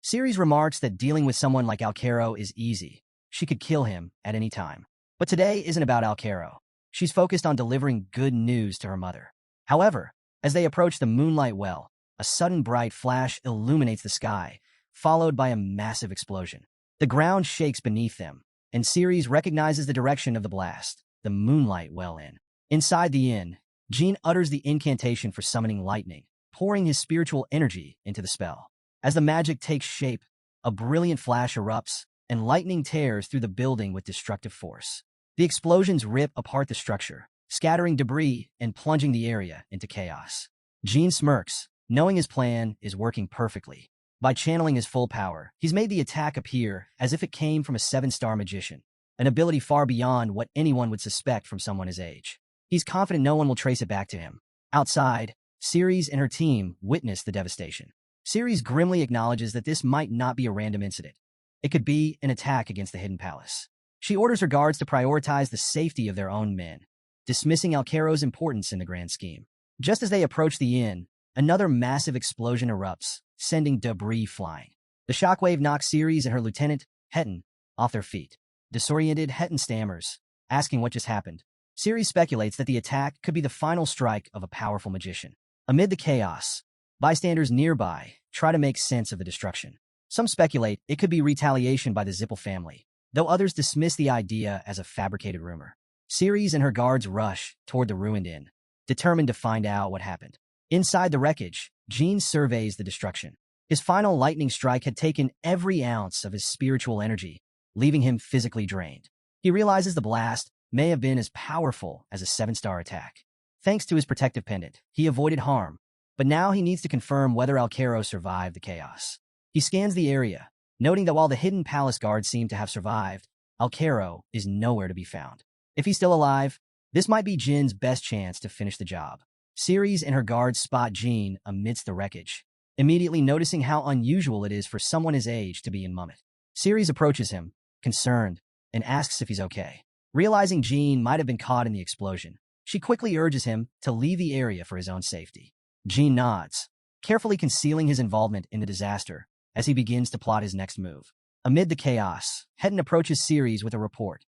Ceres remarks that dealing with someone like Alcaro is easy. She could kill him at any time. But today isn't about Alcaro. She's focused on delivering good news to her mother. However, as they approach the Moonlight Well, a sudden bright flash illuminates the sky, followed by a massive explosion. The ground shakes beneath them, and Ceres recognizes the direction of the blast, the Moonlight Well Inn. Inside the inn, Jean utters the incantation for summoning lightning, pouring his spiritual energy into the spell. As the magic takes shape, a brilliant flash erupts, and lightning tears through the building with destructive force. The explosions rip apart the structure, scattering debris and plunging the area into chaos. Jean smirks, knowing his plan is working perfectly. By channeling his full power, he's made the attack appear as if it came from a 7-star magician, an ability far beyond what anyone would suspect from someone his age. He's confident no one will trace it back to him. Outside, Ceres and her team witness the devastation. Ceres grimly acknowledges that this might not be a random incident. It could be an attack against the Hidden Palace. She orders her guards to prioritize the safety of their own men, dismissing Alcaro's importance in the grand scheme. Just as they approach the inn, another massive explosion erupts, sending debris flying. The shockwave knocks Ceres and her lieutenant, Hetton, off their feet. Disoriented, Hetton stammers, asking what just happened. Ceres speculates that the attack could be the final strike of a powerful magician. Amid the chaos, bystanders nearby try to make sense of the destruction. Some speculate it could be retaliation by the Zippel family, though others dismiss the idea as a fabricated rumor. Ceres and her guards rush toward the ruined inn, determined to find out what happened. Inside the wreckage, Jean surveys the destruction. His final lightning strike had taken every ounce of his spiritual energy, leaving him physically drained. He realizes the blast may have been as powerful as a 7-star attack. Thanks to his protective pendant, he avoided harm, but now he needs to confirm whether Alcaro survived the chaos. He scans the area, noting that while the Hidden Palace guards seem to have survived, Alcaro is nowhere to be found. If he's still alive, this might be Jin's best chance to finish the job. Ceres and her guards spot Jean amidst the wreckage, immediately noticing how unusual it is for someone his age to be in Mummet. Ceres approaches him, concerned, and asks if he's okay. Realizing Jean might have been caught in the explosion, she quickly urges him to leave the area for his own safety. Jean nods, carefully concealing his involvement in the disaster as he begins to plot his next move. Amid the chaos, Hetton approaches Ceres with a report.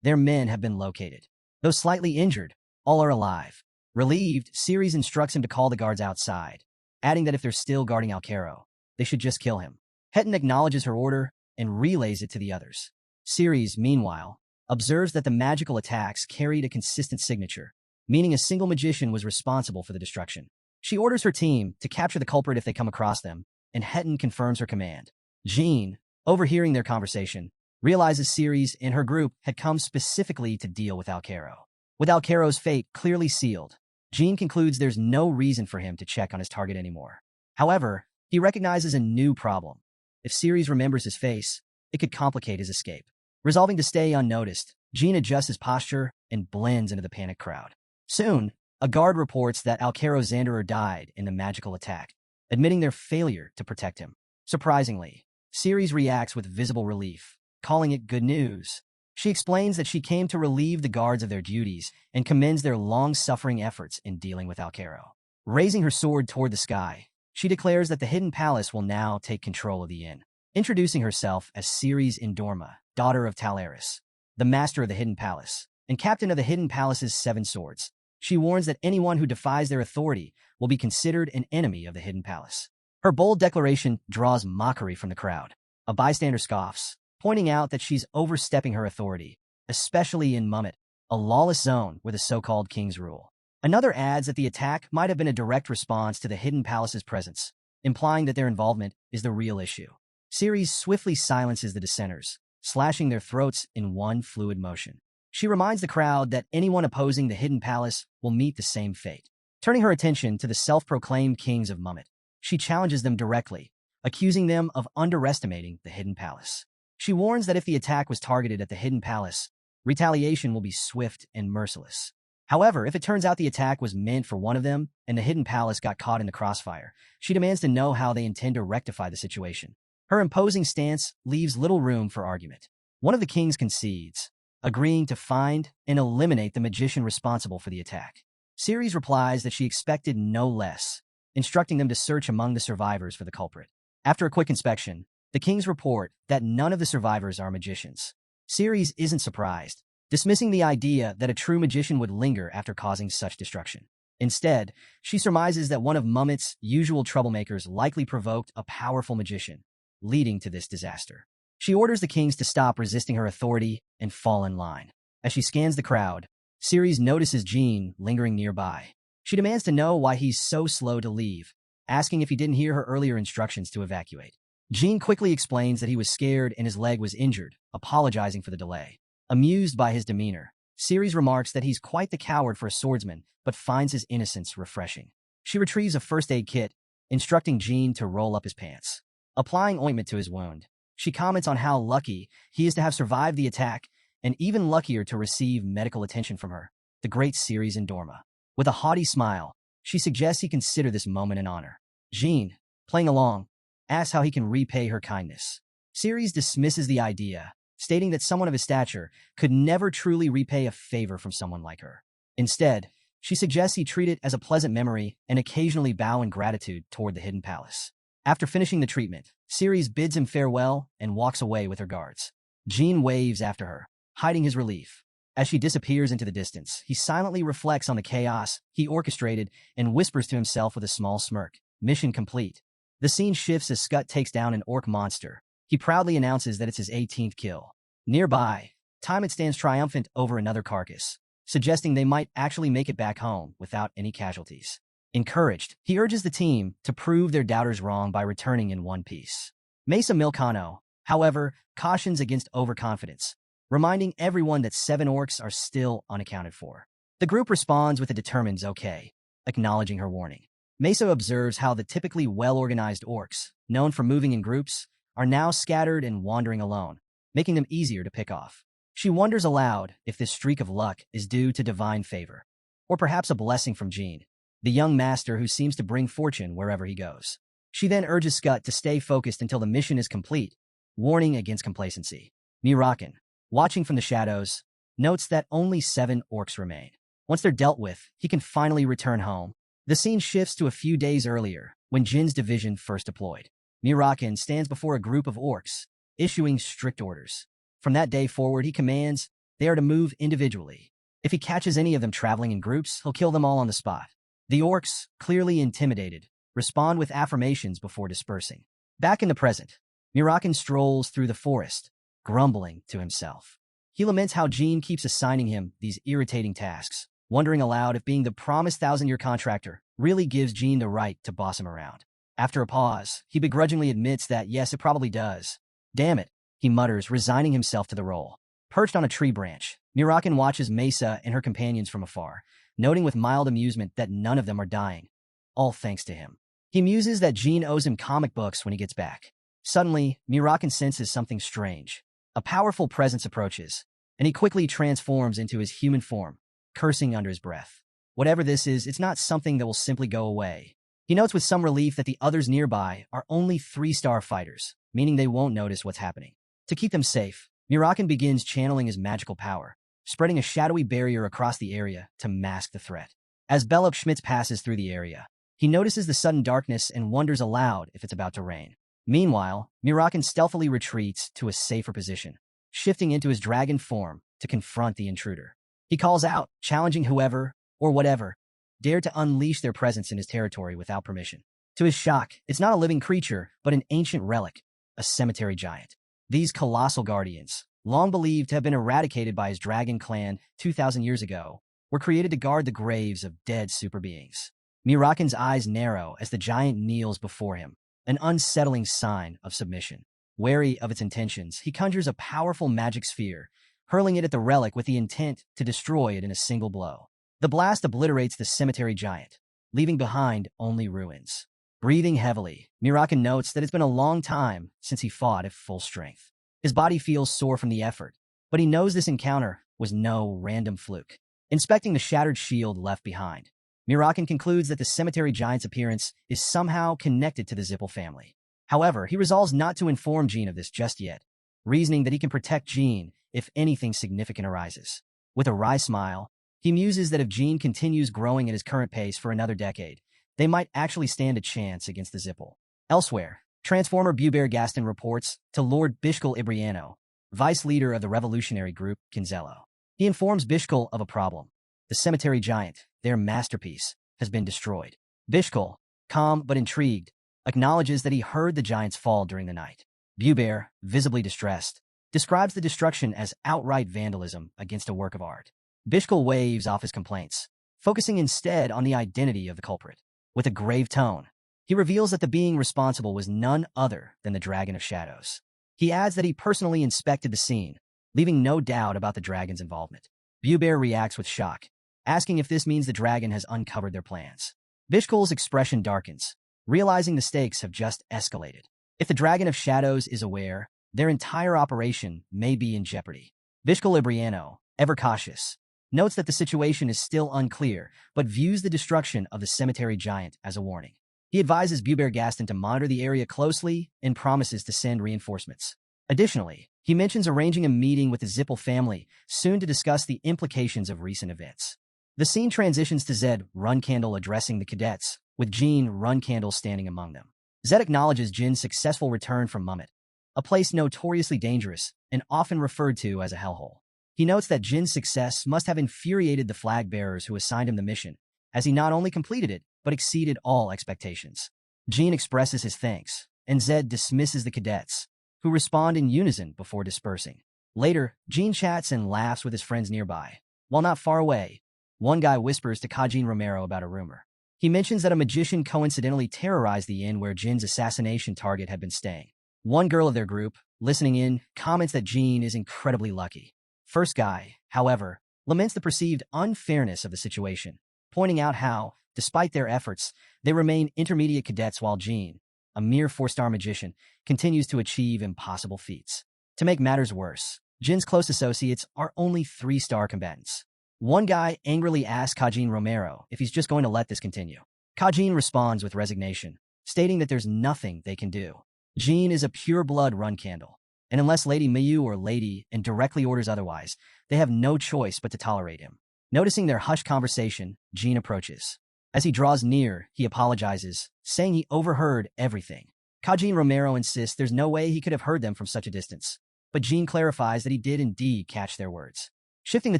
Their men have been located. Though slightly injured, all are alive. Relieved, Ceres instructs him to call the guards outside, adding that if they're still guarding Alcaro, they should just kill him. Hetton acknowledges her order and relays it to the others. Ceres, meanwhile, observes that the magical attacks carried a consistent signature, meaning a single magician was responsible for the destruction. She orders her team to capture the culprit if they come across them, and Hetton confirms her command. Jean, overhearing their conversation, realizes Ceres and her group had come specifically to deal with Alcaro. With Alcaro's fate clearly sealed, Jean concludes there's no reason for him to check on his target anymore. However, he recognizes a new problem. If Ceres remembers his face, it could complicate his escape. Resolving to stay unnoticed, Jean adjusts his posture and blends into the panicked crowd. Soon, a guard reports that Alcaro Zanderer died in the magical attack, admitting their failure to protect him. Surprisingly, Ceres reacts with visible relief, calling it good news. She explains that she came to relieve the guards of their duties and commends their long-suffering efforts in dealing with Alcaro. Raising her sword toward the sky, she declares that the Hidden Palace will now take control of the inn, introducing herself as Ceres Indorma, daughter of Talaris, the master of the Hidden Palace, and captain of the Hidden Palace's 7 swords. She warns that anyone who defies their authority will be considered an enemy of the Hidden Palace. Her bold declaration draws mockery from the crowd. A bystander scoffs, pointing out that she's overstepping her authority, especially in Mummet, a lawless zone where the so-called kings rule. Another adds that the attack might have been a direct response to the Hidden Palace's presence, implying that their involvement is the real issue. Ceres swiftly silences the dissenters, slashing their throats in one fluid motion. She reminds the crowd that anyone opposing the Hidden Palace will meet the same fate. Turning her attention to the self-proclaimed kings of Mummet, she challenges them directly, accusing them of underestimating the Hidden Palace. She warns that if the attack was targeted at the Hidden Palace, retaliation will be swift and merciless. However, if it turns out the attack was meant for one of them and the Hidden Palace got caught in the crossfire, she demands to know how they intend to rectify the situation. Her imposing stance leaves little room for argument. One of the kings concedes, agreeing to find and eliminate the magician responsible for the attack. Ceres replies that she expected no less, instructing them to search among the survivors for the culprit. After a quick inspection, the kings report that none of the survivors are magicians. Ceres isn't surprised, dismissing the idea that a true magician would linger after causing such destruction. Instead, she surmises that one of Mummit's usual troublemakers likely provoked a powerful magician, leading to this disaster. She orders the kings to stop resisting her authority and fall in line. As she scans the crowd, Ceres notices Jean lingering nearby. She demands to know why he's so slow to leave, asking if he didn't hear her earlier instructions to evacuate. Jean quickly explains that he was scared and his leg was injured, apologizing for the delay. Amused by his demeanor, Ceres remarks that he's quite the coward for a swordsman, but finds his innocence refreshing. She retrieves a first aid kit, instructing Jean to roll up his pants. Applying ointment to his wound, she comments on how lucky he is to have survived the attack, and even luckier to receive medical attention from her, the great Ceres Endorma. With a haughty smile, she suggests he consider this moment an honor. Jean, playing along, asks how he can repay her kindness. Ceres dismisses the idea, stating that someone of his stature could never truly repay a favor from someone like her. Instead, she suggests he treat it as a pleasant memory and occasionally bow in gratitude toward the hidden palace. After finishing the treatment, Ceres bids him farewell and walks away with her guards. Jean waves after her, hiding his relief. As she disappears into the distance, he silently reflects on the chaos he orchestrated and whispers to himself with a small smirk, "Mission complete." The scene shifts as Scut takes down an orc monster. He proudly announces that it's his 18th kill. Nearby, Timid stands triumphant over another carcass, suggesting they might actually make it back home without any casualties. Encouraged, he urges the team to prove their doubters wrong by returning in one piece. Mesa Milcano, however, cautions against overconfidence, reminding everyone that 7 orcs are still unaccounted for. The group responds with a determined okay, acknowledging her warning. Mesa observes how the typically well-organized orcs, known for moving in groups, are now scattered and wandering alone, making them easier to pick off. She wonders aloud if this streak of luck is due to divine favor, or perhaps a blessing from Jean, the young master who seems to bring fortune wherever he goes. She then urges Scut to stay focused until the mission is complete, warning against complacency. Murakan, watching from the shadows, notes that only 7 orcs remain. Once they're dealt with, he can finally return home. The scene shifts to a few days earlier, when Jin's division first deployed. Murakan stands before a group of orcs, issuing strict orders. From that day forward, he commands they are to move individually. If he catches any of them traveling in groups, he'll kill them all on the spot. The orcs, clearly intimidated, respond with affirmations before dispersing. Back in the present, Murakan strolls through the forest, grumbling to himself. He laments how Jean keeps assigning him these irritating tasks, wondering aloud if being the promised 1,000-year contractor really gives Jean the right to boss him around. After a pause, he begrudgingly admits that yes, it probably does. Damn it, he mutters, resigning himself to the role. Perched on a tree branch, Murakan watches Mesa and her companions from afar, noting with mild amusement that none of them are dying, all thanks to him. He muses that Jean owes him comic books when he gets back. Suddenly, Murakan senses something strange. A powerful presence approaches, and he quickly transforms into his human form, cursing under his breath. Whatever this is, it's not something that will simply go away. He notes with some relief that the others nearby are only 3-star fighters, meaning they won't notice what's happening. To keep them safe, Murakan begins channeling his magical power, spreading a shadowy barrier across the area to mask the threat. As Bellup Schmitz passes through the area, he notices the sudden darkness and wonders aloud if it's about to rain. Meanwhile, Murakan stealthily retreats to a safer position, shifting into his dragon form to confront the intruder. He calls out, challenging whoever, or whatever, dared to unleash their presence in his territory without permission. To his shock, it's not a living creature, but an ancient relic, a cemetery giant. These colossal guardians, long believed to have been eradicated by his dragon clan 2,000 years ago, were created to guard the graves of dead super beings. Murakan's eyes narrow as the giant kneels before him, an unsettling sign of submission. Wary of its intentions, he conjures a powerful magic sphere, hurling it at the relic with the intent to destroy it in a single blow. The blast obliterates the cemetery giant, leaving behind only ruins. Breathing heavily, Murakan notes that it's been a long time since he fought at full strength. His body feels sore from the effort, but he knows this encounter was no random fluke. Inspecting the shattered shield left behind, Murakan concludes that the cemetery giant's appearance is somehow connected to the Zippel family. However, he resolves not to inform Jean of this just yet, reasoning that he can protect Jean if anything significant arises. With a wry smile, he muses that if Jean continues growing at his current pace for another decade, they might actually stand a chance against the Zippel. Elsewhere, Transformer Bubear Gaston reports to Lord Bishkal Ibriano, vice leader of the revolutionary group Kinzello. He informs Bishkul of a problem. The cemetery giant, their masterpiece, has been destroyed. Bishkul, calm but intrigued, acknowledges that he heard the giant's fall during the night. Buber, visibly distressed, describes the destruction as outright vandalism against a work of art. Bishkul waves off his complaints, focusing instead on the identity of the culprit. With a grave tone, he reveals that the being responsible was none other than the Dragon of Shadows. He adds that he personally inspected the scene, leaving no doubt about the dragon's involvement. Buber reacts with shock, asking if this means the dragon has uncovered their plans. Bishkul's expression darkens, realizing the stakes have just escalated. If the Dragon of Shadows is aware, their entire operation may be in jeopardy. Bishkul Libriano, ever cautious, notes that the situation is still unclear, but views the destruction of the cemetery giant as a warning. He advises Buber Gaston to monitor the area closely and promises to send reinforcements. Additionally, he mentions arranging a meeting with the Zippel family soon to discuss the implications of recent events. The scene transitions to Zed Runcandel addressing the cadets, with Jean Runcandel standing among them. Zed acknowledges Jin's successful return from Mummet, a place notoriously dangerous and often referred to as a hellhole. He notes that Jin's success must have infuriated the flag bearers who assigned him the mission, as he not only completed it, but exceeded all expectations. Jean expresses his thanks, and Zed dismisses the cadets, who respond in unison before dispersing. Later, Jean chats and laughs with his friends nearby. While not far away, one guy whispers to Kajin Romero about a rumor. He mentions that a magician coincidentally terrorized the inn where Jin's assassination target had been staying. One girl of their group, listening in, comments that Jean is incredibly lucky. First guy, however, laments the perceived unfairness of the situation, pointing out how, despite their efforts, they remain intermediate cadets while Jean, a mere 4-star magician, continues to achieve impossible feats. To make matters worse, Jin's close associates are only 3-star combatants. One guy angrily asks Kajin Romero if he's just going to let this continue. Kajin responds with resignation, stating that there's nothing they can do. Jean is a pure-blood Runcandel, and unless Lady Miyu or Lady and directly orders otherwise, they have no choice but to tolerate him. Noticing their hushed conversation, Jean approaches. As he draws near, he apologizes, saying he overheard everything. Kajin Romero insists there's no way he could have heard them from such a distance, but Jean clarifies that he did indeed catch their words. Shifting the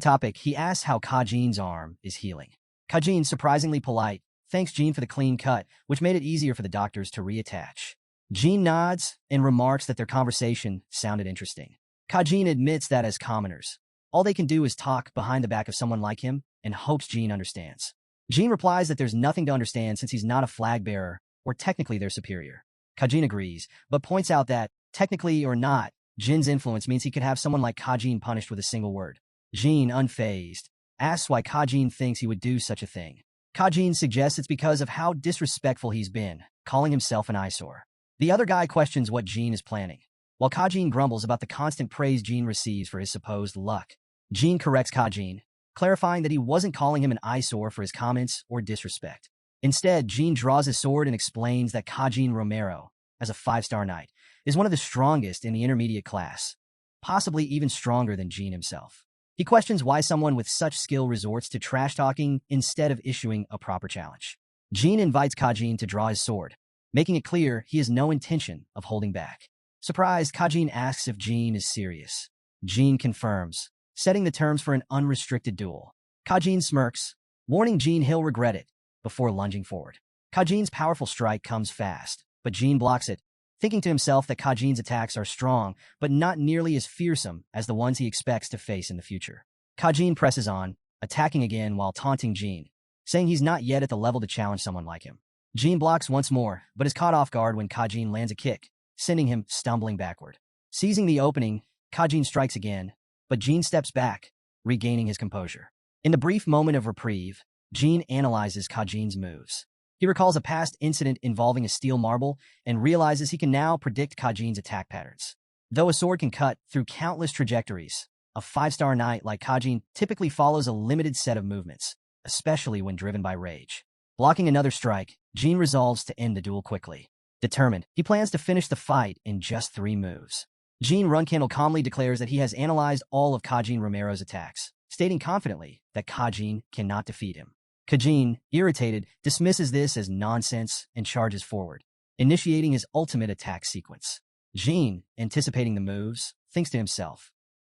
topic, he asks how Kajin's arm is healing. Kajin, surprisingly polite, thanks Jean for the clean cut, which made it easier for the doctors to reattach. Jean nods and remarks that their conversation sounded interesting. Kajin admits that as commoners, all they can do is talk behind the back of someone like him and hopes Jean understands. Jean replies that there's nothing to understand since he's not a flag bearer or technically their superior. Kajin agrees, but points out that, technically or not, Jin's influence means he could have someone like Kajin punished with a single word. Jean, unfazed, asks why Kajin thinks he would do such a thing. Kajin suggests it's because of how disrespectful he's been, calling himself an eyesore. The other guy questions what Jean is planning, while Kajin grumbles about the constant praise Jean receives for his supposed luck. Jean corrects Kajin, clarifying that he wasn't calling him an eyesore for his comments or disrespect. Instead, Jean draws his sword and explains that Kajin Romero, as a 5-star knight, is one of the strongest in the intermediate class, possibly even stronger than Jean himself. He questions why someone with such skill resorts to trash-talking instead of issuing a proper challenge. Jean invites Kajin to draw his sword, making it clear he has no intention of holding back. Surprised, Kajin asks if Jean is serious. Jean confirms, setting the terms for an unrestricted duel. Kajin smirks, warning Jean he'll regret it, before lunging forward. Kajin's powerful strike comes fast, but Jean blocks it, thinking to himself that Kajin's attacks are strong, but not nearly as fearsome as the ones he expects to face in the future. Kajin presses on, attacking again while taunting Jean, saying he's not yet at the level to challenge someone like him. Jean blocks once more, but is caught off guard when Kajin lands a kick, sending him stumbling backward. Seizing the opening, Kajin strikes again, but Jean steps back, regaining his composure. In the brief moment of reprieve, Jean analyzes Kajin's moves. He recalls a past incident involving a steel marble and realizes he can now predict Kajin's attack patterns. Though a sword can cut through countless trajectories, a 5-star knight like Kajin typically follows a limited set of movements, especially when driven by rage. Blocking another strike, Jean resolves to end the duel quickly. Determined, he plans to finish the fight in just 3 moves. Jean Runcandel calmly declares that he has analyzed all of Kajin Romero's attacks, stating confidently that Kajin cannot defeat him. Kajin, irritated, dismisses this as nonsense and charges forward, initiating his ultimate attack sequence. Jean, anticipating the moves, thinks to himself,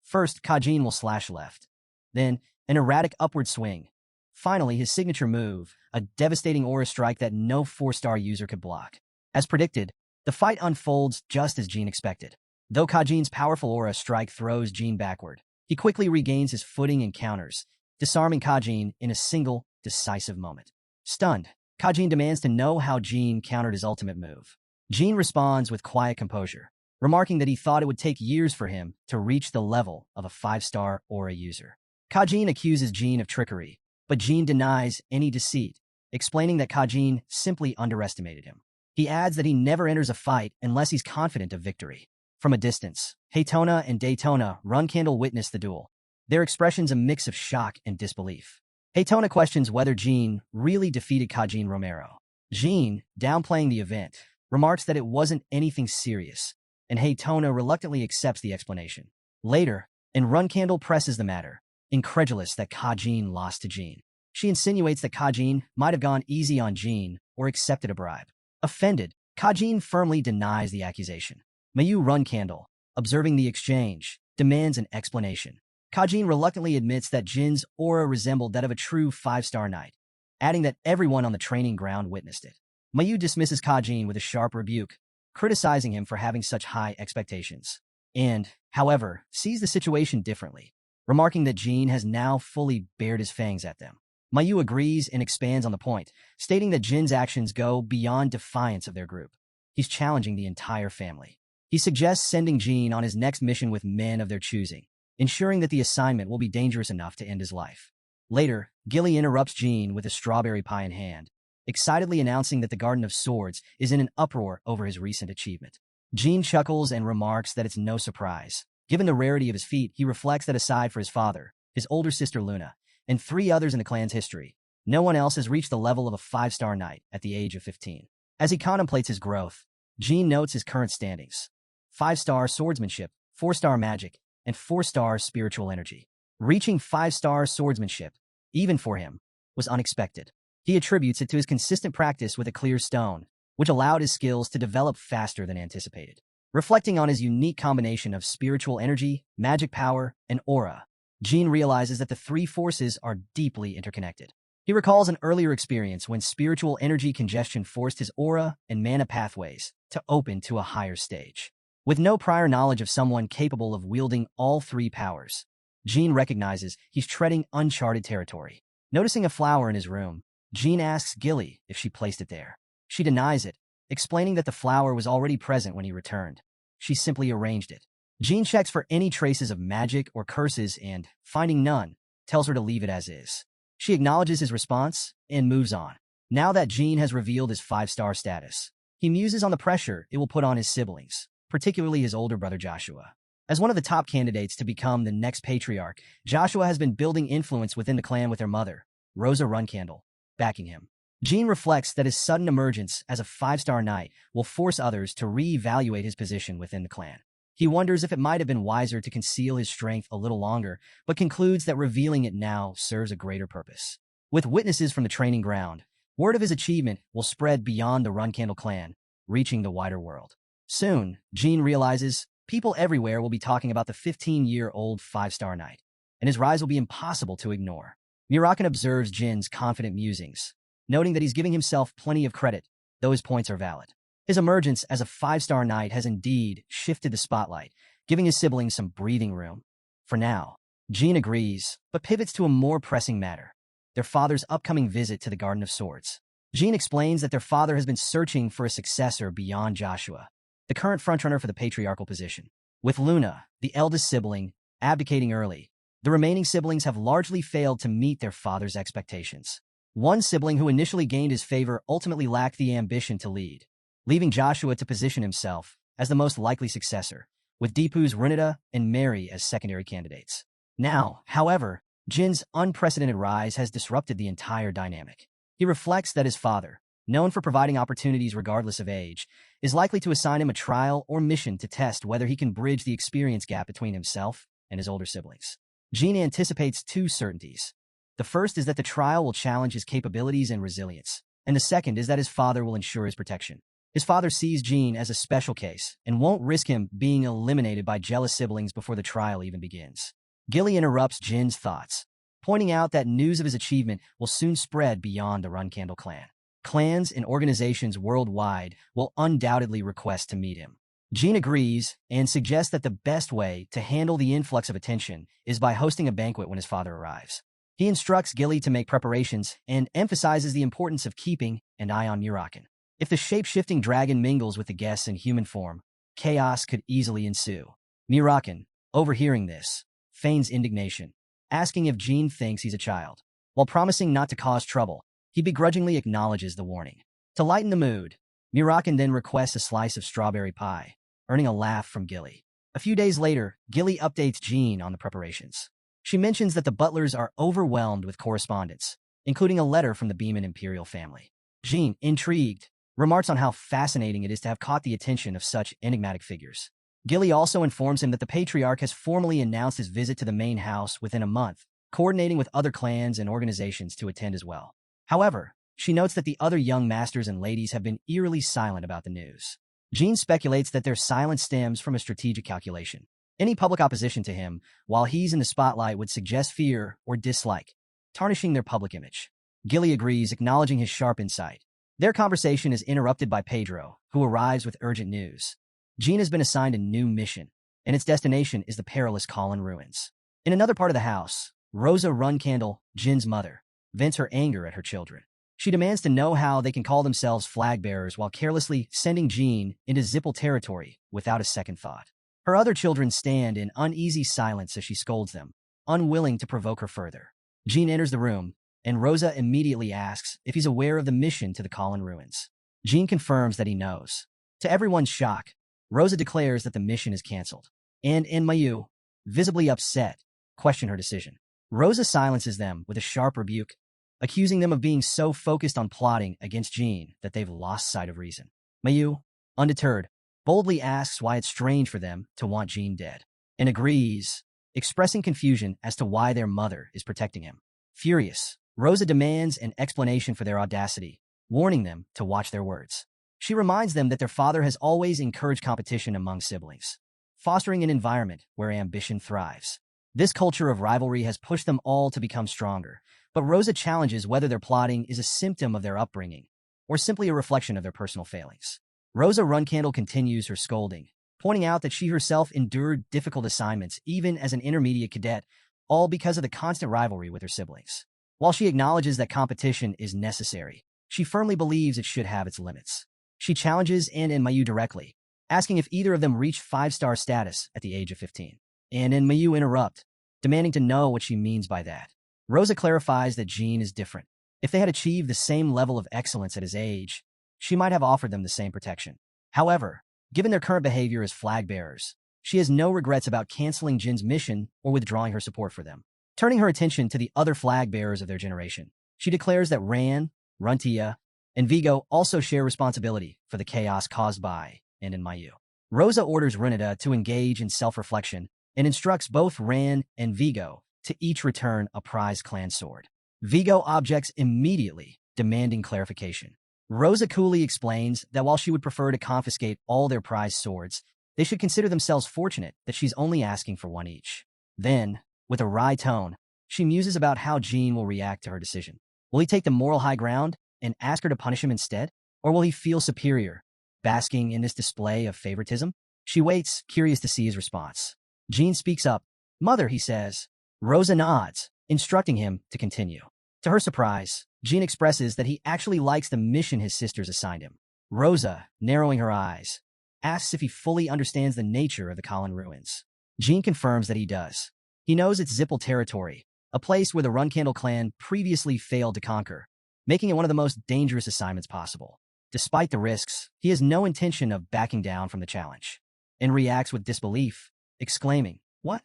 first, Kajin will slash left. then an erratic upward swing. Finally, his signature move, a devastating aura strike that no 4-star user could block. As predicted, the fight unfolds just as Jin expected. Though Kajin's powerful aura strike throws Jin backward, he quickly regains his footing and counters, disarming Kajin in a single, decisive moment. Stunned, Kajin demands to know how Jin countered his ultimate move. Jin responds with quiet composure, remarking that he thought it would take years for him to reach the level of a 5-star aura user. Kajin accuses Jin of trickery, but Jin denies any deceit, explaining that Kajin simply underestimated him. He adds that he never enters a fight unless he's confident of victory. From a distance, Haytona and Daytona Runcandel witness the duel, their expressions a mix of shock and disbelief. Haytona questions whether Jin really defeated Kajin Romero. Jin, downplaying the event, remarks that it wasn't anything serious, and Haytona reluctantly accepts the explanation. Later, Runcandel presses the matter, incredulous that Kajin lost to Jin. She insinuates that Kajin might have gone easy on Jin or accepted a bribe. Offended, Kajin firmly denies the accusation. Mayu Runcandel, observing the exchange, demands an explanation. Kajin reluctantly admits that Jin's aura resembled that of a true 5-star knight, adding that everyone on the training ground witnessed it. Mayu dismisses Kajin with a sharp rebuke, criticizing him for having such high expectations. And, however, sees the situation differently, remarking that Jin has now fully bared his fangs at them. Mayu agrees and expands on the point, stating that Jin's actions go beyond defiance of their group. He's challenging the entire family. He suggests sending Jin on his next mission with men of their choosing, ensuring that the assignment will be dangerous enough to end his life. Later, Gilly interrupts Jin with a strawberry pie in hand, excitedly announcing that the Garden of Swords is in an uproar over his recent achievement. Jin chuckles and remarks that it's no surprise. Given the rarity of his feat, he reflects that aside for his father, his older sister Luna, and 3 others in the clan's history, no one else has reached the level of a 5-star knight at the age of 15. As he contemplates his growth, Jin notes his current standings: 5-star swordsmanship, 4-star magic, and 4-star spiritual energy. Reaching 5-star swordsmanship, even for him, was unexpected. He attributes it to his consistent practice with a clear stone, which allowed his skills to develop faster than anticipated. Reflecting on his unique combination of spiritual energy, magic power, and aura, Jin realizes that the 3 forces are deeply interconnected. He recalls an earlier experience when spiritual energy congestion forced his aura and mana pathways to open to a higher stage. With no prior knowledge of someone capable of wielding all 3 powers, Jin recognizes he's treading uncharted territory. Noticing a flower in his room, Jin asks Gilly if she placed it there. She denies it, explaining that the flower was already present when he returned. She simply arranged it. Jin checks for any traces of magic or curses and, finding none, tells her to leave it as is. She acknowledges his response and moves on. Now that Jin has revealed his 5-star status, he muses on the pressure it will put on his siblings, particularly his older brother Joshua. As one of the top candidates to become the next patriarch, Joshua has been building influence within the clan with their mother, Rosa Runcandel, backing him. Jin reflects that his sudden emergence as a 5-star knight will force others to re-evaluate his position within the clan. He wonders if it might have been wiser to conceal his strength a little longer, but concludes that revealing it now serves a greater purpose. With witnesses from the training ground, word of his achievement will spread beyond the Runcandel clan, reaching the wider world. Soon, Jin realizes people everywhere will be talking about the 15-year-old 5-star knight, and his rise will be impossible to ignore. Murakan observes Jin's confident musings, noting that he's giving himself plenty of credit, though his points are valid. His emergence as a 5-star knight has indeed shifted the spotlight, giving his siblings some breathing room. For now, Jin agrees, but pivots to a more pressing matter: their father's upcoming visit to the Garden of Swords. Jin explains that their father has been searching for a successor beyond Joshua, the current frontrunner for the patriarchal position. With Luna, the eldest sibling, abdicating early, the remaining siblings have largely failed to meet their father's expectations. One sibling who initially gained his favor ultimately lacked the ambition to lead, leaving Joshua to position himself as the most likely successor, with Deepu's Runita and Mary as secondary candidates. Now, however, Jin's unprecedented rise has disrupted the entire dynamic. He reflects that his father, known for providing opportunities regardless of age, is likely to assign him a trial or mission to test whether he can bridge the experience gap between himself and his older siblings. Jin anticipates 2 certainties. The first is that the trial will challenge his capabilities and resilience, and the second is that his father will ensure his protection. His father sees Jin as a special case and won't risk him being eliminated by jealous siblings before the trial even begins. Gilly interrupts Jin's thoughts, pointing out that news of his achievement will soon spread beyond the Runcandel clan. Clans and organizations worldwide will undoubtedly request to meet him. Jin agrees and suggests that the best way to handle the influx of attention is by hosting a banquet when his father arrives. He instructs Gilly to make preparations and emphasizes the importance of keeping an eye on Murakan. If the shape-shifting dragon mingles with the guests in human form, chaos could easily ensue. Murakan, overhearing this, feigns indignation, asking if Jin thinks he's a child. While promising not to cause trouble, he begrudgingly acknowledges the warning. To lighten the mood, Murakan then requests a slice of strawberry pie, earning a laugh from Gilly. A few days later, Gilly updates Jin on the preparations. She mentions that the butlers are overwhelmed with correspondence, including a letter from the Beeman imperial family. Jin, intrigued, remarks on how fascinating it is to have caught the attention of such enigmatic figures. Gilly also informs him that the patriarch has formally announced his visit to the main house within a month, coordinating with other clans and organizations to attend as well. However, she notes that the other young masters and ladies have been eerily silent about the news. Jin speculates that their silence stems from a strategic calculation. Any public opposition to him, while he's in the spotlight, would suggest fear or dislike, tarnishing their public image. Gilly agrees, acknowledging his sharp insight. Their conversation is interrupted by Pedro, who arrives with urgent news. Jin has been assigned a new mission, and its destination is the perilous Colin Ruins. In another part of the house, Rosa Runcandel, Jin's mother, vents her anger at her children. She demands to know how they can call themselves flag bearers while carelessly sending Jin into Zippel territory without a second thought. Her other children stand in uneasy silence as she scolds them, unwilling to provoke her further. Jin enters the room, and Rosa immediately asks if he's aware of the mission to the Colin Ruins. Jin confirms that he knows. To everyone's shock, Rosa declares that the mission is cancelled, and Mayu, visibly upset, question her decision. Rosa silences them with a sharp rebuke, accusing them of being so focused on plotting against Jin that they've lost sight of reason. Mayu, undeterred, boldly asks why it's strange for them to want Jin dead, and agrees, expressing confusion as to why their mother is protecting him. Furious, Rosa demands an explanation for their audacity, warning them to watch their words. She reminds them that their father has always encouraged competition among siblings, fostering an environment where ambition thrives. This culture of rivalry has pushed them all to become stronger, but Rosa challenges whether their plotting is a symptom of their upbringing or simply a reflection of their personal failings. Rosa Runcandel continues her scolding, pointing out that she herself endured difficult assignments even as an intermediate cadet, all because of the constant rivalry with her siblings. While she acknowledges that competition is necessary, she firmly believes it should have its limits. She challenges Anne and Mayu directly, asking if either of them reached 5-star status at the age of 15. Anne and Mayu interrupt, demanding to know what she means by that. Rosa clarifies that Jin is different. If they had achieved the same level of excellence at his age, she might have offered them the same protection. However, given their current behavior as flag bearers, she has no regrets about canceling Jin's mission or withdrawing her support for them. Turning her attention to the other flag bearers of their generation, she declares that Ran, Runtia, and Vigo also share responsibility for the chaos caused by Anne and Mayu. Rosa orders Runita to engage in self-reflection and instructs both Ran and Vigo to each return a prized clan sword. Vigo objects immediately, demanding clarification. Rosa coolly explains that while she would prefer to confiscate all their prized swords, they should consider themselves fortunate that she's only asking for one each. Then, with a wry tone, she muses about how Jin will react to her decision. Will he take the moral high ground and ask her to punish him instead? Or will he feel superior, basking in this display of favoritism? She waits, curious to see his response. Jin speaks up. "Mother," he says. Rosa nods, instructing him to continue. To her surprise, Jin expresses that he actually likes the mission his sisters assigned him. Rosa, narrowing her eyes, asks if he fully understands the nature of the Colin Ruins. Jin confirms that he does. He knows it's Zippel territory, a place where the Runcandel clan previously failed to conquer, making it one of the most dangerous assignments possible. Despite the risks, he has no intention of backing down from the challenge, and reacts with disbelief, exclaiming, "What?"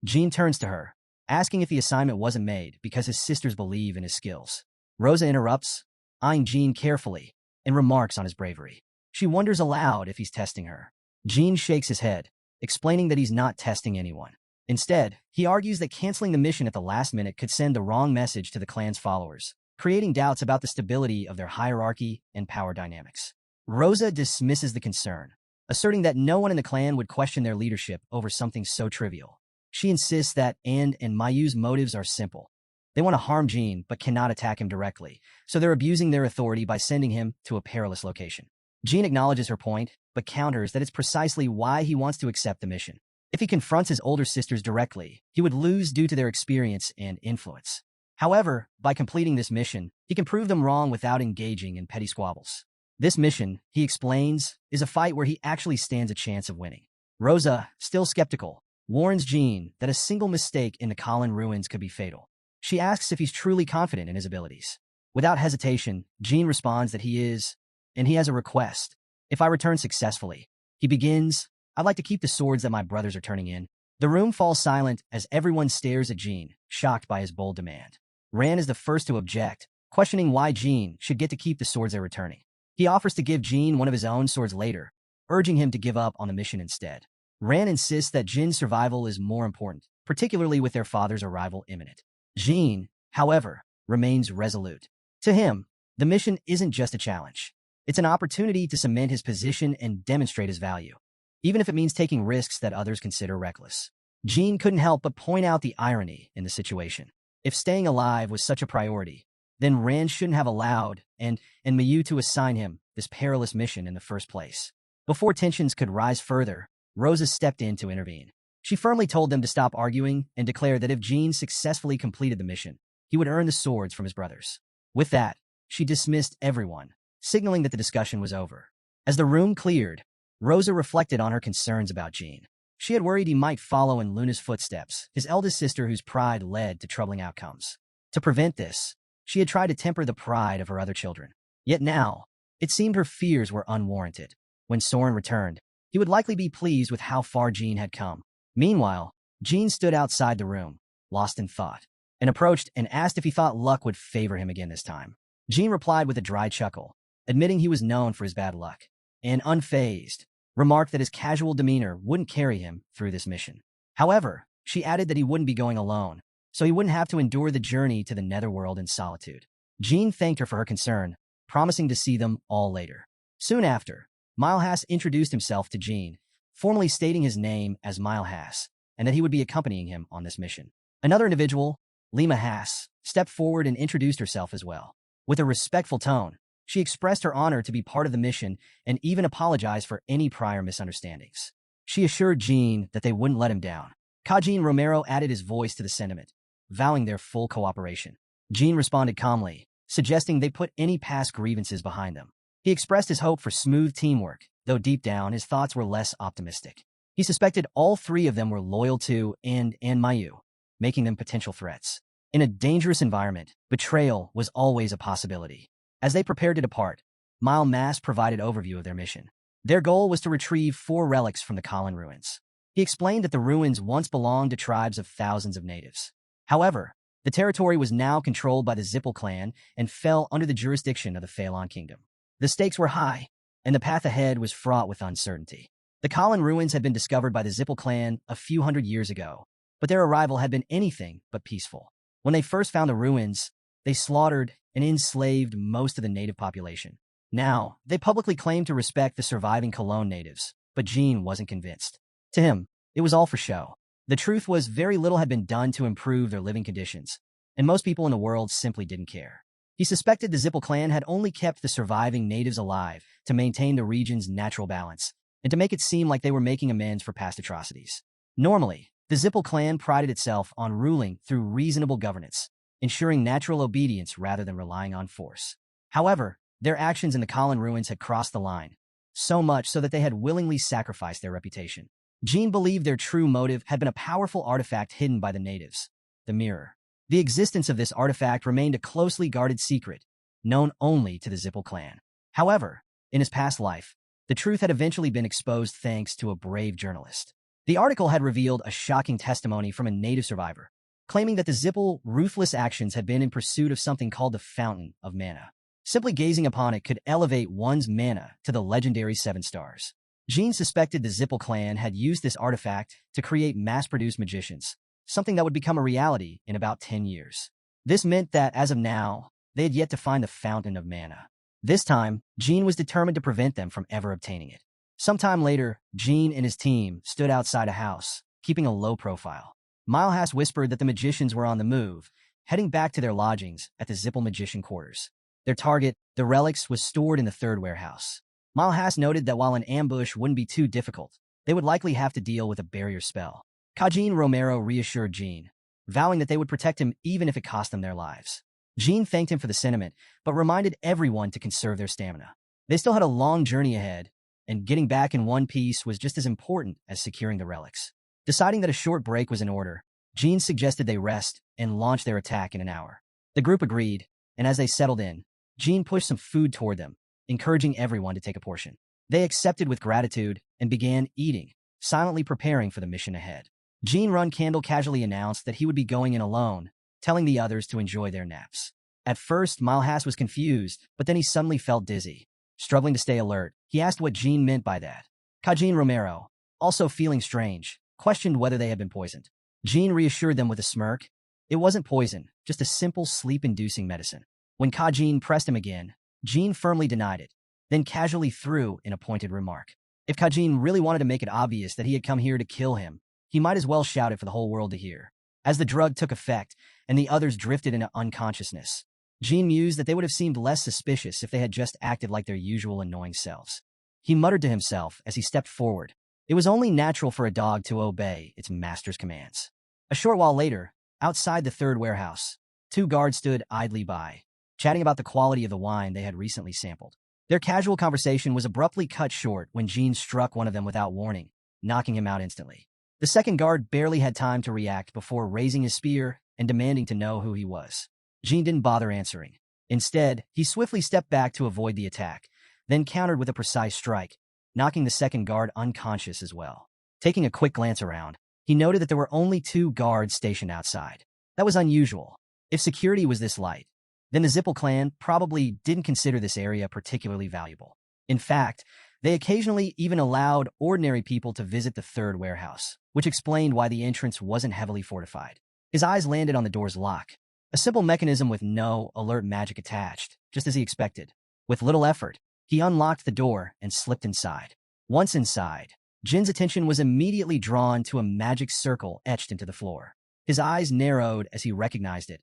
Jin turns to her, asking if the assignment wasn't made because his sisters believe in his skills. Rosa interrupts, eyeing Jin carefully, and remarks on his bravery. She wonders aloud if he's testing her. Jin shakes his head, explaining that he's not testing anyone. Instead, he argues that canceling the mission at the last minute could send the wrong message to the clan's followers, creating doubts about the stability of their hierarchy and power dynamics. Rosa dismisses the concern, asserting that no one in the clan would question their leadership over something so trivial. She insists that and Mayu's motives are simple. They want to harm Jean, but cannot attack him directly, so they're abusing their authority by sending him to a perilous location. Jean acknowledges her point, but counters that it's precisely why he wants to accept the mission. If he confronts his older sisters directly, he would lose due to their experience and influence. However, by completing this mission, he can prove them wrong without engaging in petty squabbles. This mission, he explains, is a fight where he actually stands a chance of winning. Rosa, still skeptical, warns Jean that a single mistake in the Colin ruins could be fatal. She asks if he's truly confident in his abilities. Without hesitation, Jean responds that he is, and he has a request. If I return successfully, he begins, I'd like to keep the swords that my brothers are turning in. The room falls silent as everyone stares at Jean, shocked by his bold demand. Ran is the first to object, questioning why Jean should get to keep the swords they're returning. He offers to give Jean one of his own swords later, urging him to give up on the mission instead. Ran insists that Jin's survival is more important, particularly with their father's arrival imminent. Jean, however, remains resolute. To him, the mission isn't just a challenge. It's an opportunity to cement his position and demonstrate his value, even if it means taking risks that others consider reckless. Jean couldn't help but point out the irony in the situation. If staying alive was such a priority, then Rand shouldn't have allowed and Mayu to assign him this perilous mission in the first place. Before tensions could rise further, Rosa stepped in to intervene. She firmly told them to stop arguing and declared that if Jean successfully completed the mission, he would earn the swords from his brothers. With that, she dismissed everyone, signaling that the discussion was over. As the room cleared, Rosa reflected on her concerns about Jean. She had worried he might follow in Luna's footsteps, his eldest sister whose pride led to troubling outcomes. To prevent this, she had tried to temper the pride of her other children. Yet now, it seemed her fears were unwarranted. When Soren returned, he would likely be pleased with how far Jean had come. Meanwhile, Jean stood outside the room, lost in thought, and approached and asked if he thought luck would favor him again this time. Jean replied with a dry chuckle, admitting he was known for his bad luck, and unfazed, remarked that his casual demeanor wouldn't carry him through this mission. However, she added that he wouldn't be going alone, so he wouldn't have to endure the journey to the netherworld in solitude. Jean thanked her for her concern, promising to see them all later. Soon after, Milhass introduced himself to Jean, formally stating his name as Milhass, and that he would be accompanying him on this mission. Another individual, Lima Hass, stepped forward and introduced herself as well. With a respectful tone, she expressed her honor to be part of the mission and even apologized for any prior misunderstandings. She assured Jean that they wouldn't let him down. Kajin Romero added his voice to the sentiment, vowing their full cooperation. Jean responded calmly, suggesting they put any past grievances behind them. He expressed his hope for smooth teamwork, though deep down his thoughts were less optimistic. He suspected all three of them were loyal to and Mayu, making them potential threats. In a dangerous environment, betrayal was always a possibility. As they prepared to depart, Mass provided overview of their mission. Their goal was to retrieve 4 relics from the Colin ruins. He explained that the ruins once belonged to tribes of thousands of natives. However, the territory was now controlled by the Zippel clan and fell under the jurisdiction of the Phelan kingdom. The stakes were high, and the path ahead was fraught with uncertainty. The Colin ruins had been discovered by the Zippel clan a few hundred years ago, but their arrival had been anything but peaceful. When they first found the ruins, they slaughtered and enslaved most of the native population. Now, they publicly claimed to respect the surviving Cologne natives, but Jean wasn't convinced. To him, it was all for show. The truth was very little had been done to improve their living conditions, and most people in the world simply didn't care. He suspected the Zippel clan had only kept the surviving natives alive to maintain the region's natural balance, and to make it seem like they were making amends for past atrocities. Normally, the Zippel clan prided itself on ruling through reasonable governance, ensuring natural obedience rather than relying on force. However, their actions in the Colin ruins had crossed the line, so much so that they had willingly sacrificed their reputation. Jean believed their true motive had been a powerful artifact hidden by the natives, the mirror. The existence of this artifact remained a closely guarded secret, known only to the Zippel clan. However, in his past life, the truth had eventually been exposed thanks to a brave journalist. The article had revealed a shocking testimony from a native survivor, claiming that the Zippel ruthless actions had been in pursuit of something called the Fountain of Mana. Simply gazing upon it could elevate one's mana to the legendary 7 stars. Jean suspected the Zippel clan had used this artifact to create mass-produced magicians, something that would become a reality in about 10 years. This meant that, as of now, they had yet to find the Fountain of Mana. This time, Jean was determined to prevent them from ever obtaining it. Sometime later, Jean and his team stood outside a house, keeping a low profile. Milehas whispered that the magicians were on the move, heading back to their lodgings at the Zippel magician quarters. Their target, the relics, was stored in the third warehouse. Milehas noted that while an ambush wouldn't be too difficult, they would likely have to deal with a barrier spell. Kajin Romero reassured Jean, vowing that they would protect him even if it cost them their lives. Jean thanked him for the sentiment, but reminded everyone to conserve their stamina. They still had a long journey ahead, and getting back in one piece was just as important as securing the relics. Deciding that a short break was in order, Jean suggested they rest and launch their attack in an hour. The group agreed, and as they settled in, Jean pushed some food toward them, encouraging everyone to take a portion. They accepted with gratitude and began eating, silently preparing for the mission ahead. Jean Runcandel casually announced that he would be going in alone, telling the others to enjoy their naps. At first, Milehas was confused, but then he suddenly felt dizzy. Struggling to stay alert, he asked what Jean meant by that. Kajin Romero, also feeling strange, questioned whether they had been poisoned. Jean reassured them with a smirk. It wasn't poison, just a simple sleep-inducing medicine. When Kajin pressed him again, Jean firmly denied it, then casually threw in a pointed remark. If Kajin really wanted to make it obvious that he had come here to kill him, he might as well shout it for the whole world to hear. As the drug took effect and the others drifted into unconsciousness, Jean mused that they would have seemed less suspicious if they had just acted like their usual annoying selves. He muttered to himself as he stepped forward. It was only natural for a dog to obey its master's commands. A short while later, outside the third warehouse, two guards stood idly by, chatting about the quality of the wine they had recently sampled. Their casual conversation was abruptly cut short when Jean struck one of them without warning, knocking him out instantly. The second guard barely had time to react before raising his spear and demanding to know who he was. Jean didn't bother answering. Instead, he swiftly stepped back to avoid the attack, then countered with a precise strike, knocking the second guard unconscious as well. Taking a quick glance around, he noted that there were only two guards stationed outside. That was unusual. If security was this light, then the Zippel clan probably didn't consider this area particularly valuable. In fact, they occasionally even allowed ordinary people to visit the third warehouse, which explained why the entrance wasn't heavily fortified. His eyes landed on the door's lock, a simple mechanism with no alert magic attached, just as he expected. With little effort, he unlocked the door and slipped inside. Once inside, Jin's attention was immediately drawn to a magic circle etched into the floor. His eyes narrowed as he recognized it,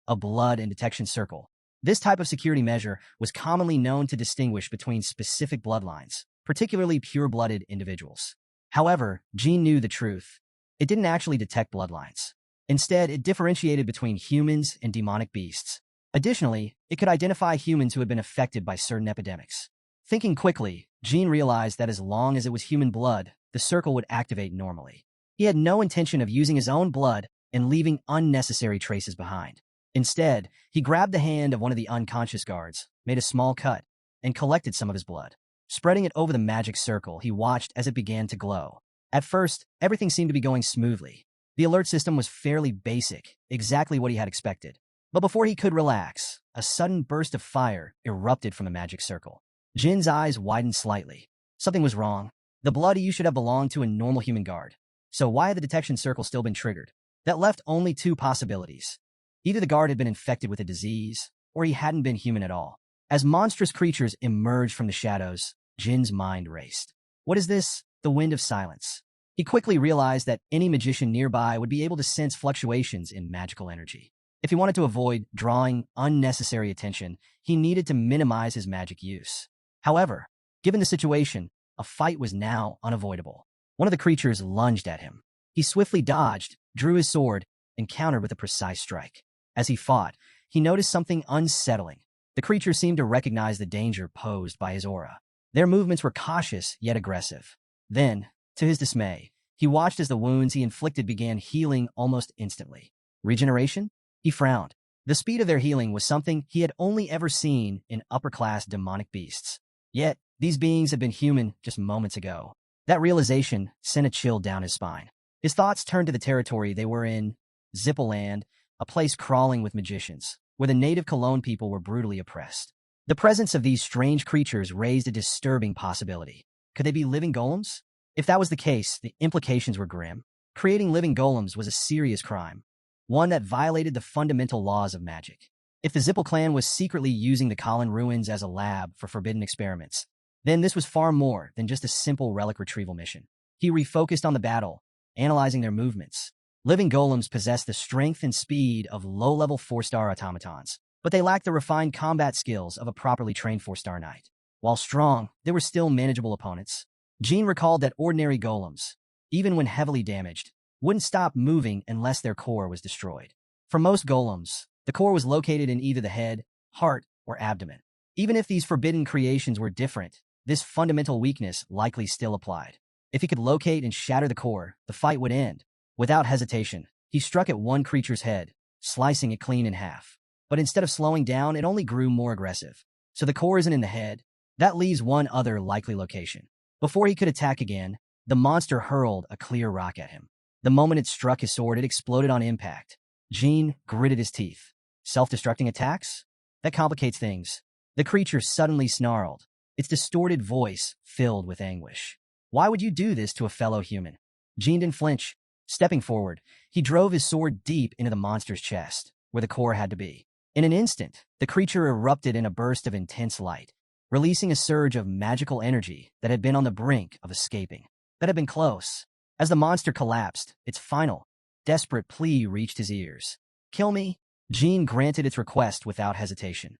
a blood and detection circle. This type of security measure was commonly known to distinguish between specific bloodlines, particularly pure-blooded individuals. However, Jin knew the truth. It didn't actually detect bloodlines. Instead, it differentiated between humans and demonic beasts. Additionally, it could identify humans who had been affected by certain epidemics. Thinking quickly, Jean realized that as long as it was human blood, the circle would activate normally. He had no intention of using his own blood and leaving unnecessary traces behind. Instead, he grabbed the hand of one of the unconscious guards, made a small cut, and collected some of his blood. Spreading it over the magic circle, he watched as it began to glow. At first, everything seemed to be going smoothly. The alert system was fairly basic, exactly what he had expected. But before he could relax, a sudden burst of fire erupted from the magic circle. Jin's eyes widened slightly. Something was wrong. The blood he should have belonged to a normal human guard. So why had the detection circle still been triggered? That left only two possibilities. Either the guard had been infected with a disease, or he hadn't been human at all. As monstrous creatures emerged from the shadows, Jin's mind raced. What is this? The wind of silence. He quickly realized that any magician nearby would be able to sense fluctuations in magical energy. If he wanted to avoid drawing unnecessary attention, he needed to minimize his magic use. However, given the situation, a fight was now unavoidable. One of the creatures lunged at him. He swiftly dodged, drew his sword, and countered with a precise strike. As he fought, he noticed something unsettling. The creature seemed to recognize the danger posed by his aura. Their movements were cautious yet aggressive. Then, to his dismay, he watched as the wounds he inflicted began healing almost instantly. Regeneration? He frowned. The speed of their healing was something he had only ever seen in upper-class demonic beasts. Yet, these beings had been human just moments ago. That realization sent a chill down his spine. His thoughts turned to the territory they were in, Zippeland, a place crawling with magicians, where the native Cologne people were brutally oppressed. The presence of these strange creatures raised a disturbing possibility. Could they be living golems? If that was the case, the implications were grim. Creating living golems was a serious crime, one that violated the fundamental laws of magic. If the Zippel clan was secretly using the Colin ruins as a lab for forbidden experiments, then this was far more than just a simple relic retrieval mission. He refocused on the battle, analyzing their movements. Living golems possess the strength and speed of low-level 4-star automatons, but they lack the refined combat skills of a properly trained 4-star knight. While strong, they were still manageable opponents. Jean recalled that ordinary golems, even when heavily damaged, wouldn't stop moving unless their core was destroyed. For most golems, the core was located in either the head, heart, or abdomen. Even if these forbidden creations were different, this fundamental weakness likely still applied. If he could locate and shatter the core, the fight would end. Without hesitation, he struck at one creature's head, slicing it clean in half. But instead of slowing down, it only grew more aggressive. So the core isn't in the head. That leaves one other likely location. Before he could attack again, the monster hurled a clear rock at him. The moment it struck his sword, it exploded on impact. Jean gritted his teeth. Self-destructing attacks? That complicates things. The creature suddenly snarled, its distorted voice filled with anguish. Why would you do this to a fellow human? Jean didn't flinch. Stepping forward, he drove his sword deep into the monster's chest, where the core had to be. In an instant, the creature erupted in a burst of intense light, releasing a surge of magical energy that had been on the brink of escaping. That had been close. As the monster collapsed, its final, desperate plea reached his ears. Kill me? Jean granted its request without hesitation.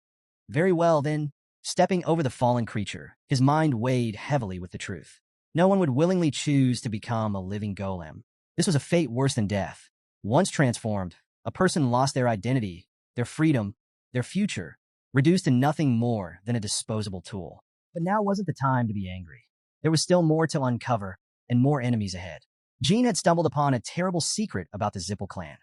Very well, then. Stepping over the fallen creature, his mind weighed heavily with the truth. No one would willingly choose to become a living golem. This was a fate worse than death. Once transformed, a person lost their identity, their freedom, their future, reduced to nothing more than a disposable tool. But now wasn't the time to be angry. There was still more to uncover and more enemies ahead. Jean had stumbled upon a terrible secret about the Zippel clan,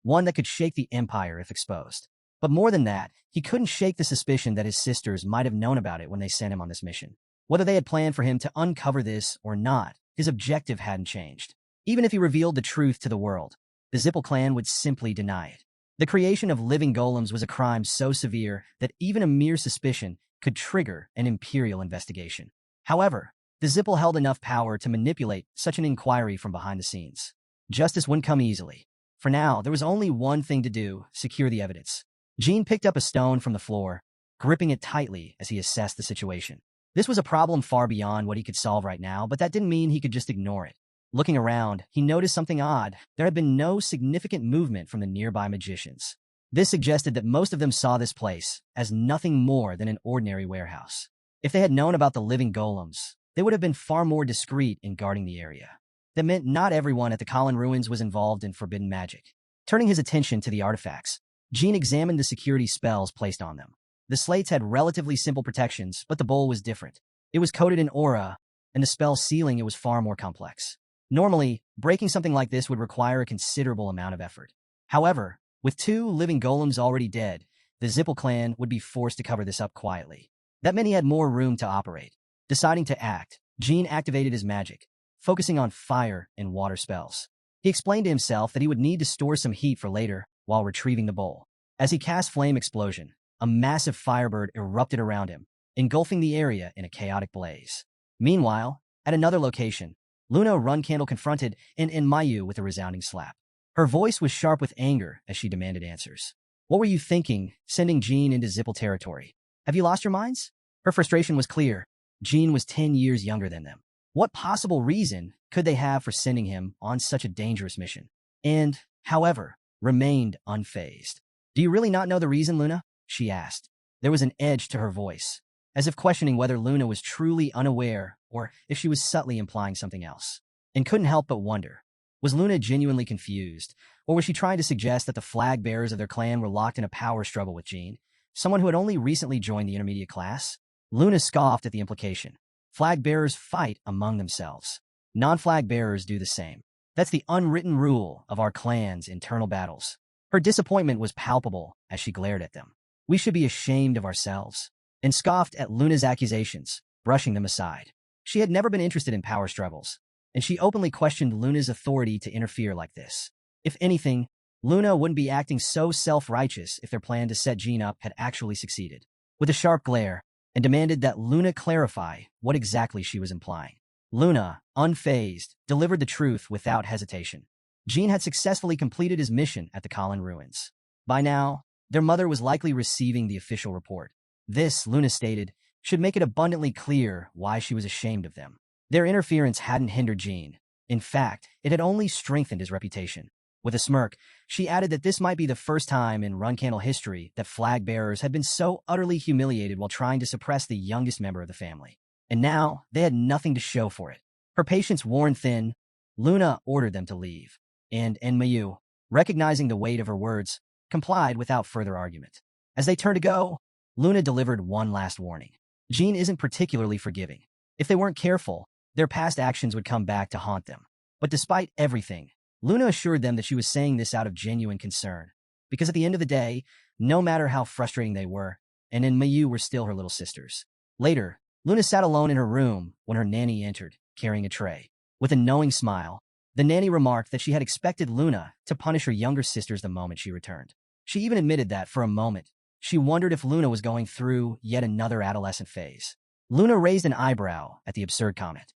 one that could shake the empire if exposed. But more than that, he couldn't shake the suspicion that his sisters might have known about it when they sent him on this mission. Whether they had planned for him to uncover this or not, his objective hadn't changed. Even if he revealed the truth to the world, the Zippel clan would simply deny it. The creation of living golems was a crime so severe that even a mere suspicion could trigger an imperial investigation. However, the Zippel held enough power to manipulate such an inquiry from behind the scenes. Justice wouldn't come easily. For now, there was only one thing to do: secure the evidence. Jean picked up a stone from the floor, gripping it tightly as he assessed the situation. This was a problem far beyond what he could solve right now, but that didn't mean he could just ignore it. Looking around, he noticed something odd. There had been no significant movement from the nearby magicians. This suggested that most of them saw this place as nothing more than an ordinary warehouse. If they had known about the living golems, they would have been far more discreet in guarding the area. That meant not everyone at the Colin Ruins was involved in forbidden magic. Turning his attention to the artifacts, Jean examined the security spells placed on them. The slates had relatively simple protections, but the bowl was different. It was coated in aura, and the spell sealing it was far more complex. Normally, breaking something like this would require a considerable amount of effort. However, with 2 living golems already dead, the Zippel clan would be forced to cover this up quietly. That meant he had more room to operate. Deciding to act, Jean activated his magic, focusing on fire and water spells. He explained to himself that he would need to store some heat for later while retrieving the bowl. As he cast Flame Explosion, a massive firebird erupted around him, engulfing the area in a chaotic blaze. Meanwhile, at another location, Luna Runcandel confronted Mayu with a resounding slap. Her voice was sharp with anger as she demanded answers. What were you thinking, sending Jean into Zippel territory? Have you lost your minds? Her frustration was clear. Jean was 10 years younger than them. What possible reason could they have for sending him on such a dangerous mission? And, however, remained unfazed. Do you really not know the reason, Luna? She asked. There was an edge to her voice, as if questioning whether Luna was truly unaware or if she was subtly implying something else. And couldn't help but wonder, was Luna genuinely confused, or was she trying to suggest that the flag bearers of their clan were locked in a power struggle with Jean, someone who had only recently joined the intermediate class? Luna scoffed at the implication. Flag bearers fight among themselves. Non-flag bearers do the same. That's the unwritten rule of our clan's internal battles. Her disappointment was palpable as she glared at them. We should be ashamed of ourselves, and scoffed at Luna's accusations, brushing them aside. She had never been interested in power struggles, and she openly questioned Luna's authority to interfere like this. If anything, Luna wouldn't be acting so self-righteous if their plan to set Jean up had actually succeeded. With a sharp glare, and demanded that Luna clarify what exactly she was implying. Luna, unfazed, delivered the truth without hesitation. Jean had successfully completed his mission at the Colin Ruins. By now, their mother was likely receiving the official report. This, Luna stated, should make it abundantly clear why she was ashamed of them. Their interference hadn't hindered Jean. In fact, it had only strengthened his reputation. With a smirk, she added that this might be the first time in Runcandel history that flag bearers had been so utterly humiliated while trying to suppress the youngest member of the family. And now, they had nothing to show for it. Her patience worn thin, Luna ordered them to leave. And Mayu, recognizing the weight of her words, complied without further argument. As they turned to go, Luna delivered one last warning. Jean isn't particularly forgiving. If they weren't careful, their past actions would come back to haunt them. But despite everything, Luna assured them that she was saying this out of genuine concern. Because at the end of the day, no matter how frustrating they were, and Mayu were still her little sisters. Later, Luna sat alone in her room when her nanny entered, carrying a tray. With a knowing smile, the nanny remarked that she had expected Luna to punish her younger sisters the moment she returned. She even admitted that, for a moment, she wondered if Luna was going through yet another adolescent phase. Luna raised an eyebrow at the absurd comment.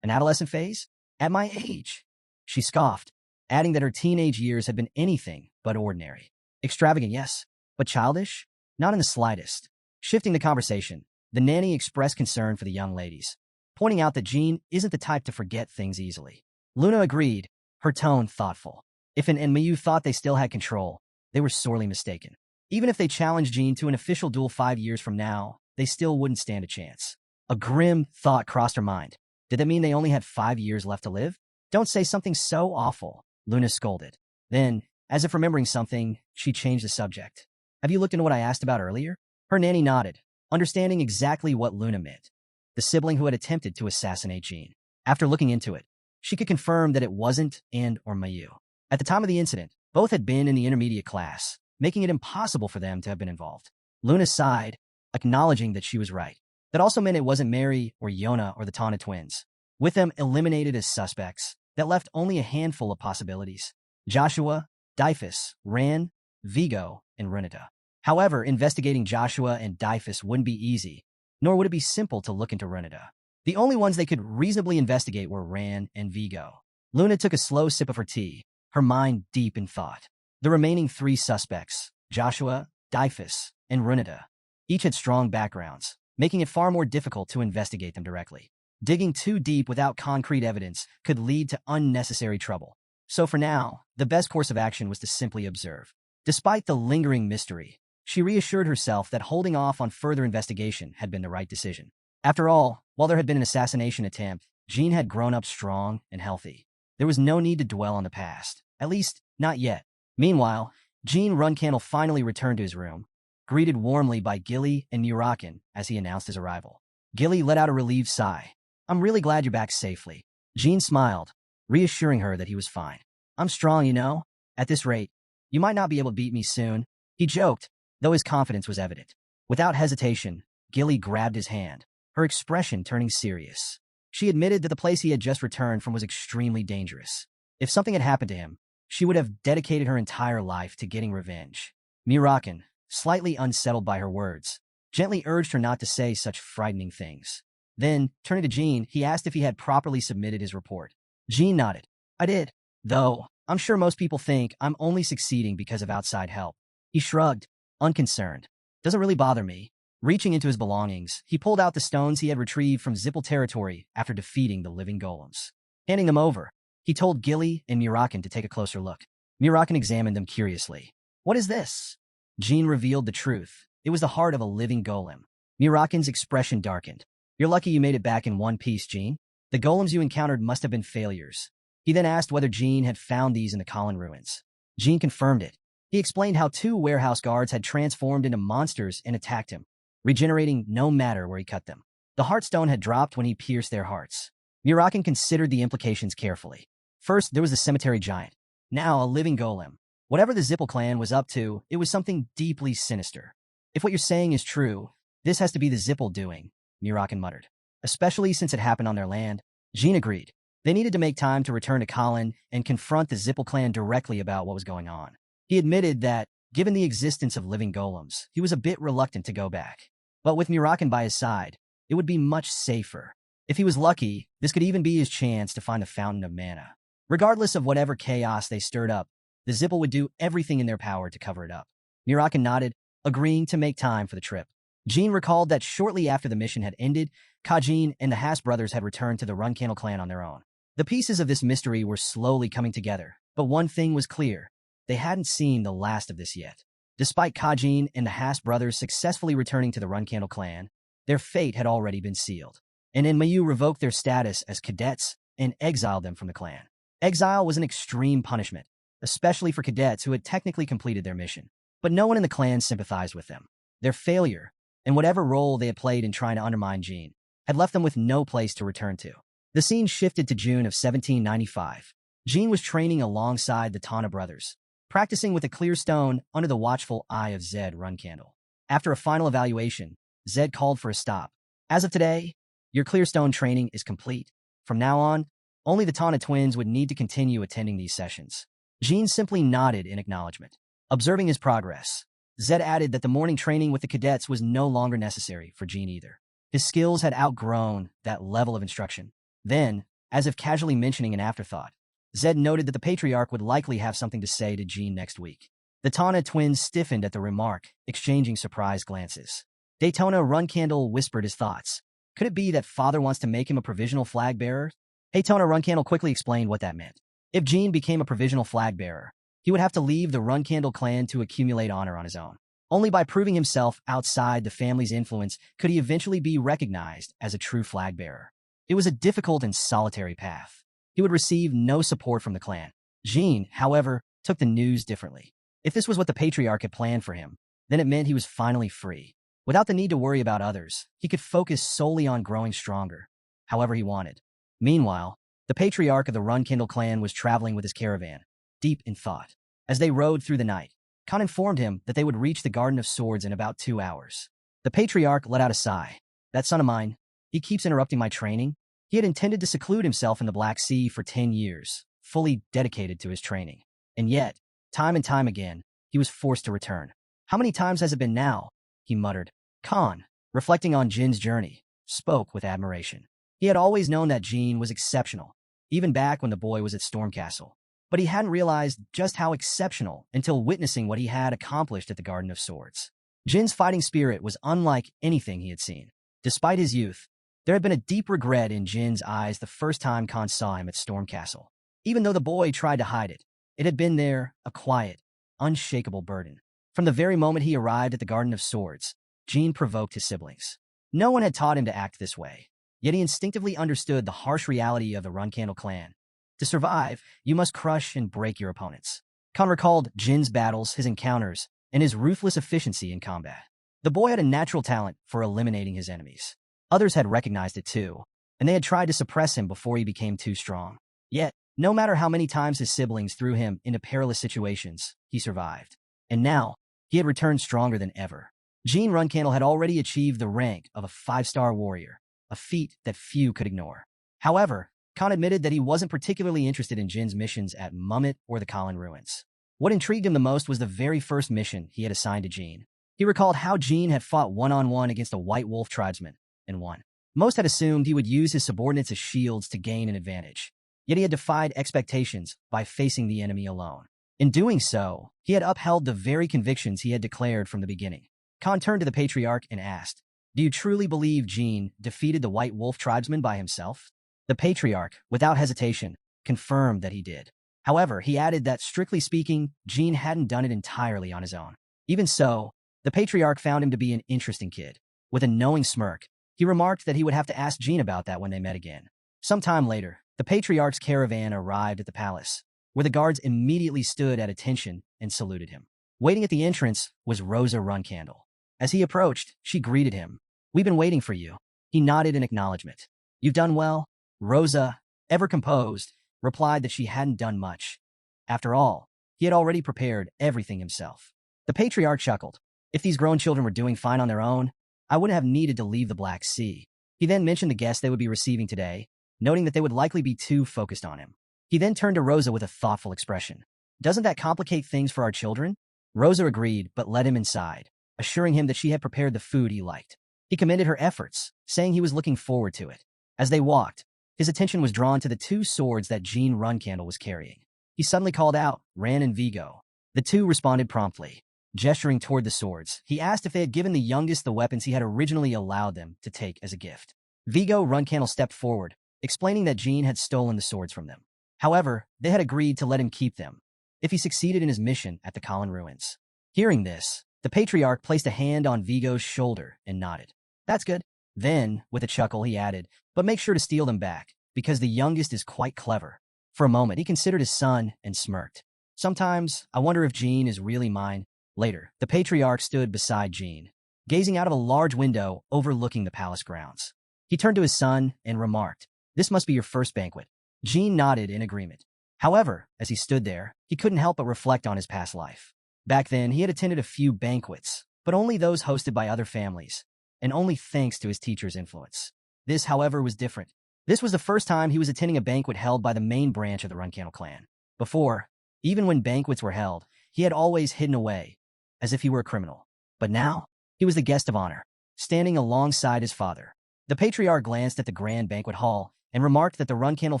An adolescent phase? At my age? She scoffed, adding that her teenage years had been anything but ordinary. Extravagant, yes, but childish? Not in the slightest. Shifting the conversation, the nanny expressed concern for the young ladies, pointing out that Jean isn't the type to forget things easily. Luna agreed, her tone thoughtful. If Mayu thought they still had control, they were sorely mistaken. Even if they challenged Jean to an official duel 5 years from now, they still wouldn't stand a chance. A grim thought crossed her mind. Did that mean they only had 5 years left to live? Don't say something so awful, Luna scolded. Then, as if remembering something, she changed the subject. Have you looked into what I asked about earlier? Her nanny nodded, understanding exactly what Luna meant. The sibling who had attempted to assassinate Jean. After looking into it, she could confirm that it wasn't or Mayu. At the time of the incident, both had been in the intermediate class, making it impossible for them to have been involved. Luna sighed, acknowledging that she was right. That also meant it wasn't Mary or Yona or the Tana twins. With them eliminated as suspects, that left only a handful of possibilities. Joshua, Dyfus, Ran, Vigo, and Renata. However, investigating Joshua and Dyfus wouldn't be easy, nor would it be simple to look into Renata. The only ones they could reasonably investigate were Ran and Vigo. Luna took a slow sip of her tea, her mind deep in thought. The remaining 3 suspects, Joshua, Dyfus, and Renata, each had strong backgrounds, making it far more difficult to investigate them directly. Digging too deep without concrete evidence could lead to unnecessary trouble. So for now, the best course of action was to simply observe. Despite the lingering mystery, she reassured herself that holding off on further investigation had been the right decision. After all, while there had been an assassination attempt, Jean had grown up strong and healthy. There was no need to dwell on the past, at least not yet. Meanwhile, Jean Runcandel finally returned to his room, greeted warmly by Gilly and Murakan as he announced his arrival. Gilly let out a relieved sigh. I'm really glad you're back safely. Jean smiled, reassuring her that he was fine. I'm strong, you know. At this rate, you might not be able to beat me soon. He joked, though his confidence was evident. Without hesitation, Gilly grabbed his hand, her expression turning serious. She admitted that the place he had just returned from was extremely dangerous. If something had happened to him, she would have dedicated her entire life to getting revenge. Murakan, slightly unsettled by her words, gently urged her not to say such frightening things. Then, turning to Jean, he asked if he had properly submitted his report. Jean nodded. I did, though I'm sure most people think I'm only succeeding because of outside help. He shrugged, unconcerned. Doesn't really bother me. Reaching into his belongings, he pulled out the stones he had retrieved from Zippel territory after defeating the living golems. Handing them over, he told Gilly and Murakan to take a closer look. Murakan examined them curiously. What is this? Jean revealed the truth. It was the heart of a living golem. Murakan's expression darkened. You're lucky you made it back in one piece, Jean. The golems you encountered must have been failures. He then asked whether Jean had found these in the Colin ruins. Jean confirmed it. He explained how 2 warehouse guards had transformed into monsters and attacked him, regenerating no matter where he cut them. The Heartstone had dropped when he pierced their hearts. Murakan considered the implications carefully. First, there was the cemetery giant. Now, a living golem. Whatever the Zippel clan was up to, it was something deeply sinister. If what you're saying is true, this has to be the Zippel doing, Murakan muttered. Especially since it happened on their land. Jean agreed. They needed to make time to return to Colin and confront the Zippel clan directly about what was going on. He admitted that, given the existence of living golems, he was a bit reluctant to go back. But with Murakan by his side, it would be much safer. If he was lucky, this could even be his chance to find the fountain of mana. Regardless of whatever chaos they stirred up, the Zippel would do everything in their power to cover it up. Murakan nodded, agreeing to make time for the trip. Jean recalled that shortly after the mission had ended, Kajin and the Haas brothers had returned to the Runcandel clan on their own. The pieces of this mystery were slowly coming together, But one thing was clear. They hadn't seen the last of this yet. Despite Kajin and the Haas brothers successfully returning to the Runcandel clan, their fate had already been sealed. And Mayu revoked their status as cadets and exiled them from the clan. Exile was an extreme punishment, especially for cadets who had technically completed their mission. But no one in the clan sympathized with them. Their failure, and whatever role they had played in trying to undermine Jean, had left them with no place to return to. The scene shifted to June of 1795. Jean was training alongside the Tana brothers, practicing with a clear stone under the watchful eye of Zed Runcandel. After a final evaluation, Zed called for a stop. As of today, your clear stone training is complete. From now on, only the Tana twins would need to continue attending these sessions. Jean simply nodded in acknowledgement. Observing his progress, Zed added that the morning training with the cadets was no longer necessary for Jean either. His skills had outgrown that level of instruction. Then, as if casually mentioning an afterthought, Zed noted that the patriarch would likely have something to say to Jean next week. The Tana twins stiffened at the remark, exchanging surprised glances. Daytona Runcandel whispered his thoughts. Could it be that father wants to make him a provisional flag bearer? Daytona Runcandel quickly explained what that meant. If Jean became a provisional flag bearer, he would have to leave the Runcandel clan to accumulate honor on his own. Only by proving himself outside the family's influence could he eventually be recognized as a true flag bearer. It was a difficult and solitary path. He would receive no support from the clan. Jean, however, took the news differently. If this was what the patriarch had planned for him, then it meant he was finally free. Without the need to worry about others, he could focus solely on growing stronger, however he wanted. Meanwhile, the patriarch of the Runcandel clan was traveling with his caravan, deep in thought. As they rode through the night, Khan informed him that they would reach the Garden of Swords in about 2 hours. The patriarch let out a sigh. That son of mine, he keeps interrupting my training. He had intended to seclude himself in the Black Sea for 10 years, fully dedicated to his training. And yet, time and time again, he was forced to return. How many times has it been now? He muttered. Khan, reflecting on Jin's journey, spoke with admiration. He had always known that Jin was exceptional, even back when the boy was at Stormcastle. But he hadn't realized just how exceptional until witnessing what he had accomplished at the Garden of Swords. Jin's fighting spirit was unlike anything he had seen. Despite his youth, there had been a deep regret in Jin's eyes the first time Khan saw him at Stormcastle. Even though the boy tried to hide it, it had been there, a quiet, unshakable burden. From the very moment he arrived at the Garden of Swords, Jin provoked his siblings. No one had taught him to act this way, yet he instinctively understood the harsh reality of the Runcandel clan. To survive, you must crush and break your opponents. Khan recalled Jin's battles, his encounters, and his ruthless efficiency in combat. The boy had a natural talent for eliminating his enemies. Others had recognized it too, and they had tried to suppress him before he became too strong. Yet, no matter how many times his siblings threw him into perilous situations, he survived. And now, he had returned stronger than ever. Jin Runcandel had already achieved the rank of a 5-star warrior, a feat that few could ignore. However, Khan admitted that he wasn't particularly interested in Jin's missions at Mummet or the Kalin Ruins. What intrigued him the most was the very first mission he had assigned to Jin. He recalled how Jin had fought one-on-one against a White Wolf tribesman and won. Most had assumed he would use his subordinates as shields to gain an advantage. Yet he had defied expectations by facing the enemy alone. In doing so, he had upheld the very convictions he had declared from the beginning. Khan turned to the patriarch and asked, "Do you truly believe Jin defeated the White Wolf tribesman by himself?" The patriarch, without hesitation, confirmed that he did. However, he added that, strictly speaking, Jin hadn't done it entirely on his own. Even so, the patriarch found him to be an interesting kid. With a knowing smirk, he remarked that he would have to ask Jin about that when they met again. Some time later, the patriarch's caravan arrived at the palace, where the guards immediately stood at attention and saluted him. Waiting at the entrance was Rosa Runcandel. As he approached, she greeted him. "We've been waiting for you." He nodded in acknowledgement. "You've done well." Rosa, ever composed, replied that she hadn't done much. After all, he had already prepared everything himself. The patriarch chuckled. "If these grown children were doing fine on their own, I wouldn't have needed to leave the Black Sea." He then mentioned the guests they would be receiving today, noting that they would likely be too focused on him. He then turned to Rosa with a thoughtful expression. "Doesn't that complicate things for our children?" Rosa agreed, but led him inside, assuring him that she had prepared the food he liked. He commended her efforts, saying he was looking forward to it. As they walked, his attention was drawn to the 2 swords that Jin Runcandel was carrying. He suddenly called out, "Ran and Vigo." The 2 responded promptly. Gesturing toward the swords, he asked if they had given the youngest the weapons he had originally allowed them to take as a gift. Vigo Runcandel stepped forward, explaining that Jin had stolen the swords from them. However, they had agreed to let him keep them if he succeeded in his mission at the Colin ruins. Hearing this, the patriarch placed a hand on Vigo's shoulder and nodded. That's good. Then, with a chuckle, he added, but make sure to steal them back, because the youngest is quite clever. For a moment, he considered his son and smirked. Sometimes, I wonder if Jean is really mine. Later, the patriarch stood beside Jean, gazing out of a large window overlooking the palace grounds. He turned to his son and remarked, this must be your first banquet. Jean nodded in agreement. However, as he stood there, he couldn't help but reflect on his past life. Back then, he had attended a few banquets, but only those hosted by other families, and only thanks to his teacher's influence. This, however, was different. This was the first time he was attending a banquet held by the main branch of the Runcandel clan. Before, even when banquets were held, he had always hidden away, as if he were a criminal. But now, he was the guest of honor, standing alongside his father. The patriarch glanced at the grand banquet hall and remarked that the Runcandel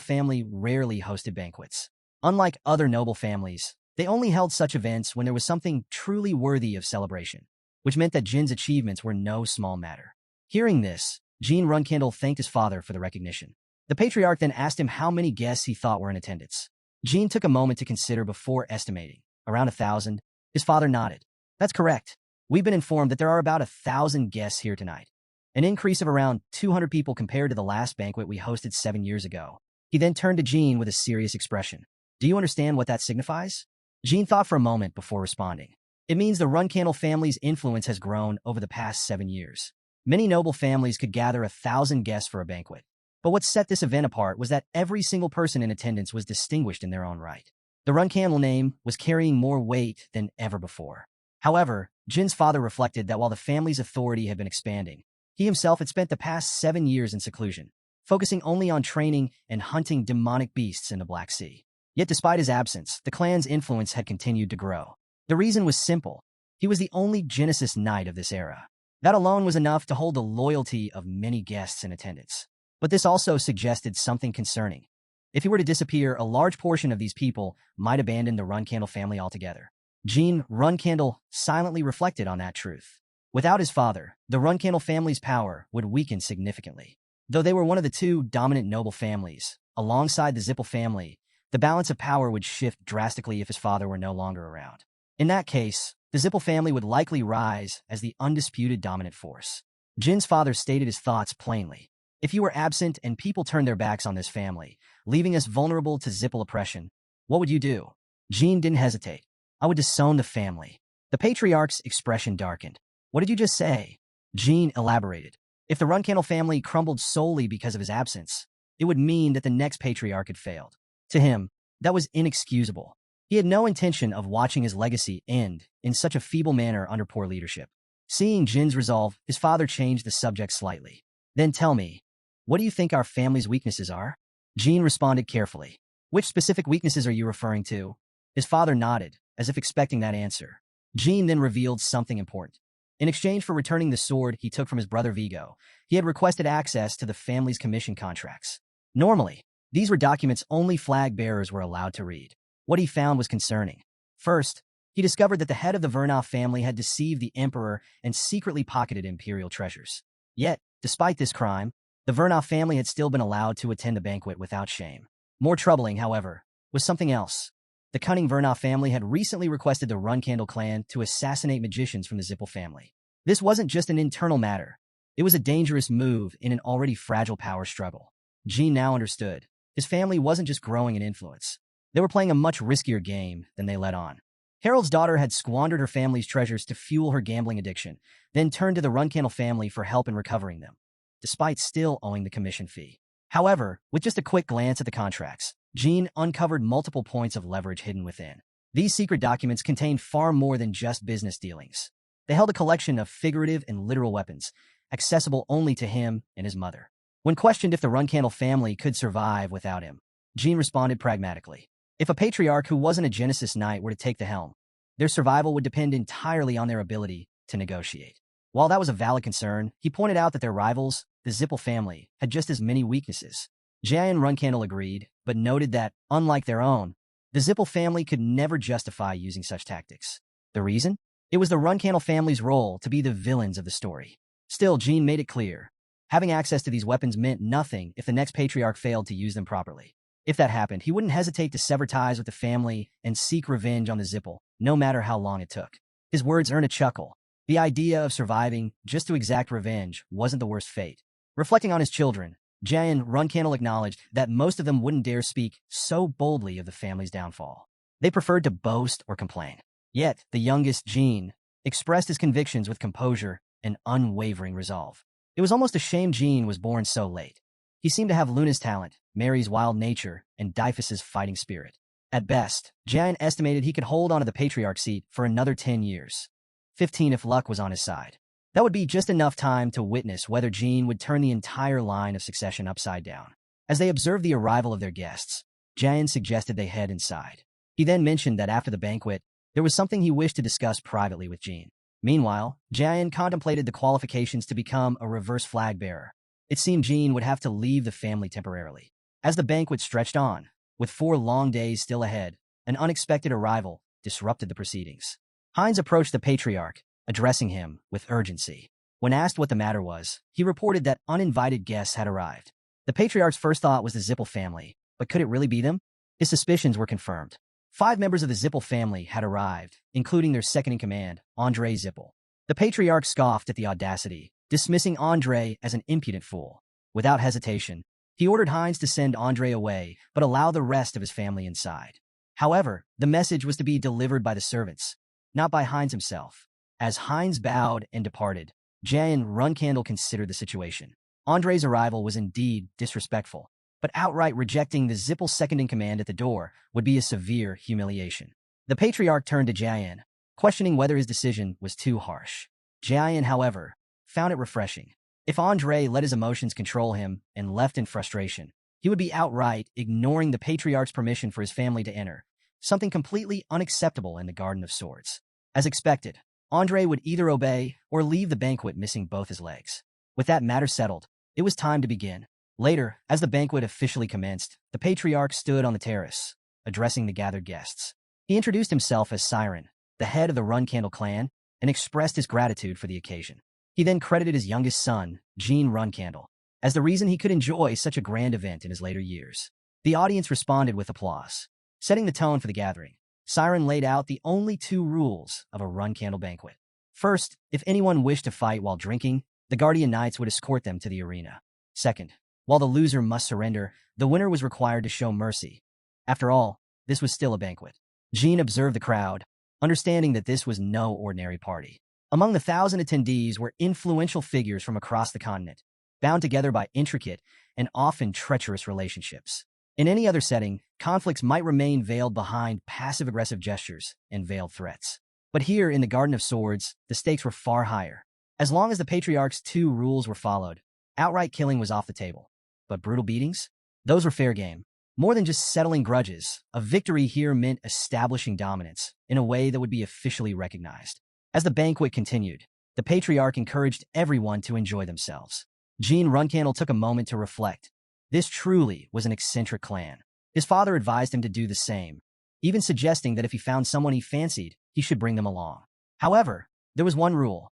family rarely hosted banquets. Unlike other noble families, they only held such events when there was something truly worthy of celebration, which meant that Jin's achievements were no small matter. Hearing this, Jean Runcandel thanked his father for the recognition. The patriarch then asked him how many guests he thought were in attendance. Jean took a moment to consider before estimating. Around 1,000. His father nodded. That's correct. We've been informed that there are about 1,000 guests here tonight. An increase of around 200 people compared to the last banquet we hosted 7 years ago. He then turned to Jean with a serious expression. Do you understand what that signifies? Jean thought for a moment before responding. It means the Runcandel family's influence has grown over the past 7 years. Many noble families could gather 1,000 guests for a banquet. But what set this event apart was that every single person in attendance was distinguished in their own right. The Runcandel name was carrying more weight than ever before. However, Jin's father reflected that while the family's authority had been expanding, he himself had spent the past 7 years in seclusion, focusing only on training and hunting demonic beasts in the Black Sea. Yet despite his absence, the clan's influence had continued to grow. The reason was simple. He was the only Genesis knight of this era. That alone was enough to hold the loyalty of many guests in attendance. But this also suggested something concerning. If he were to disappear, a large portion of these people might abandon the Runcandel family altogether. Jean Runcandel silently reflected on that truth. Without his father, the Runcandel family's power would weaken significantly. Though they were one of the two dominant noble families, alongside the Zippel family, the balance of power would shift drastically if his father were no longer around. In that case, the Zippel family would likely rise as the undisputed dominant force. Jin's father stated his thoughts plainly. If you were absent and people turned their backs on this family, leaving us vulnerable to Zippel oppression, what would you do? Jean didn't hesitate. I would disown the family. The patriarch's expression darkened. What did you just say? Jean elaborated. If the Runcandel family crumbled solely because of his absence, it would mean that the next patriarch had failed. To him, that was inexcusable. He had no intention of watching his legacy end in such a feeble manner under poor leadership. Seeing Jin's resolve, his father changed the subject slightly. Then tell me, what do you think our family's weaknesses are? Jean responded carefully. Which specific weaknesses are you referring to? His father nodded, as if expecting that answer. Jean then revealed something important. In exchange for returning the sword he took from his brother Vigo, he had requested access to the family's commission contracts. Normally, these were documents only flag bearers were allowed to read. What he found was concerning. First, he discovered that the head of the Vernov family had deceived the emperor and secretly pocketed imperial treasures. Yet, despite this crime, the Vernov family had still been allowed to attend the banquet without shame. More troubling, however, was something else. The cunning Vernov family had recently requested the Runcandel clan to assassinate magicians from the Zippel family. This wasn't just an internal matter. It was a dangerous move in an already fragile power struggle. Jean now understood. His family wasn't just growing in influence. They were playing a much riskier game than they let on. Harold's daughter had squandered her family's treasures to fuel her gambling addiction, then turned to the Runcandel family for help in recovering them, despite still owing the commission fee. However, with just a quick glance at the contracts, Jean uncovered multiple points of leverage hidden within. These secret documents contained far more than just business dealings. They held a collection of figurative and literal weapons, accessible only to him and his mother. When questioned if the Runcandel family could survive without him, Jean responded pragmatically. If a patriarch who wasn't a Genesis knight were to take the helm, their survival would depend entirely on their ability to negotiate. While that was a valid concern, he pointed out that their rivals, the Zippel family, had just as many weaknesses. Jan Runcandel agreed, but noted that, unlike their own, the Zippel family could never justify using such tactics. The reason? It was the Runcandel family's role to be the villains of the story. Still, Jean made it clear. Having access to these weapons meant nothing if the next patriarch failed to use them properly. If that happened, he wouldn't hesitate to sever ties with the family and seek revenge on the Zippel, no matter how long it took. His words earned a chuckle. The idea of surviving just to exact revenge wasn't the worst fate. Reflecting on his children, Jayan Runcandel acknowledged that most of them wouldn't dare speak so boldly of the family's downfall. They preferred to boast or complain. Yet, the youngest, Jean, expressed his convictions with composure and unwavering resolve. It was almost a shame Jean was born so late. He seemed to have Luna's talent, Mary's wild nature, and Dyfus's fighting spirit. At best, Jayan estimated he could hold onto the patriarch seat for another 10 years. 15 if luck was on his side. That would be just enough time to witness whether Jean would turn the entire line of succession upside down. As they observed the arrival of their guests, Jayan suggested they head inside. He then mentioned that after the banquet, there was something he wished to discuss privately with Jean. Meanwhile, Jayan contemplated the qualifications to become a reverse flag bearer. It seemed Jean would have to leave the family temporarily. As the banquet stretched on, with 4 long days still ahead, an unexpected arrival disrupted the proceedings. Hines approached the patriarch, addressing him with urgency. When asked what the matter was, he reported that uninvited guests had arrived. The patriarch's first thought was the Zippel family, but could it really be them? His suspicions were confirmed. 5 members of the Zippel family had arrived, including their second-in-command, Andre Zippel. The patriarch scoffed at the audacity, dismissing Andre as an impudent fool. Without hesitation, he ordered Hines to send Andre away, but allow the rest of his family inside. However, the message was to be delivered by the servants, not by Hines himself. As Hines bowed and departed, Jayan Runcandel considered the situation. Andre's arrival was indeed disrespectful, but outright rejecting the Zippel second-in-command at the door would be a severe humiliation. The patriarch turned to Jayan, questioning whether his decision was too harsh. Jayan, however, found it refreshing. If Andre let his emotions control him and left in frustration, he would be outright ignoring the patriarch's permission for his family to enter, something completely unacceptable in the Garden of Swords. As expected, Andre would either obey or leave the banquet missing both his legs. With that matter settled, it was time to begin. Later, as the banquet officially commenced, the patriarch stood on the terrace, addressing the gathered guests. He introduced himself as Siren, the head of the Runcandel clan, and expressed his gratitude for the occasion. He then credited his youngest son, Jean Runcandel, as the reason he could enjoy such a grand event in his later years. The audience responded with applause. Setting the tone for the gathering, Siren laid out the only 2 rules of a Runcandel banquet. First, if anyone wished to fight while drinking, the Guardian Knights would escort them to the arena. Second, while the loser must surrender, the winner was required to show mercy. After all, this was still a banquet. Jean observed the crowd, understanding that this was no ordinary party. Among the 1,000 attendees were influential figures from across the continent, bound together by intricate and often treacherous relationships. In any other setting, conflicts might remain veiled behind passive-aggressive gestures and veiled threats. But here, in the Garden of Swords, the stakes were far higher. As long as the patriarch's 2 rules were followed, outright killing was off the table. But brutal beatings? Those were fair game. More than just settling grudges, a victory here meant establishing dominance in a way that would be officially recognized. As the banquet continued, the patriarch encouraged everyone to enjoy themselves. Jean Runcandel took a moment to reflect. This truly was an eccentric clan. His father advised him to do the same, even suggesting that if he found someone he fancied, he should bring them along. However, there was one rule.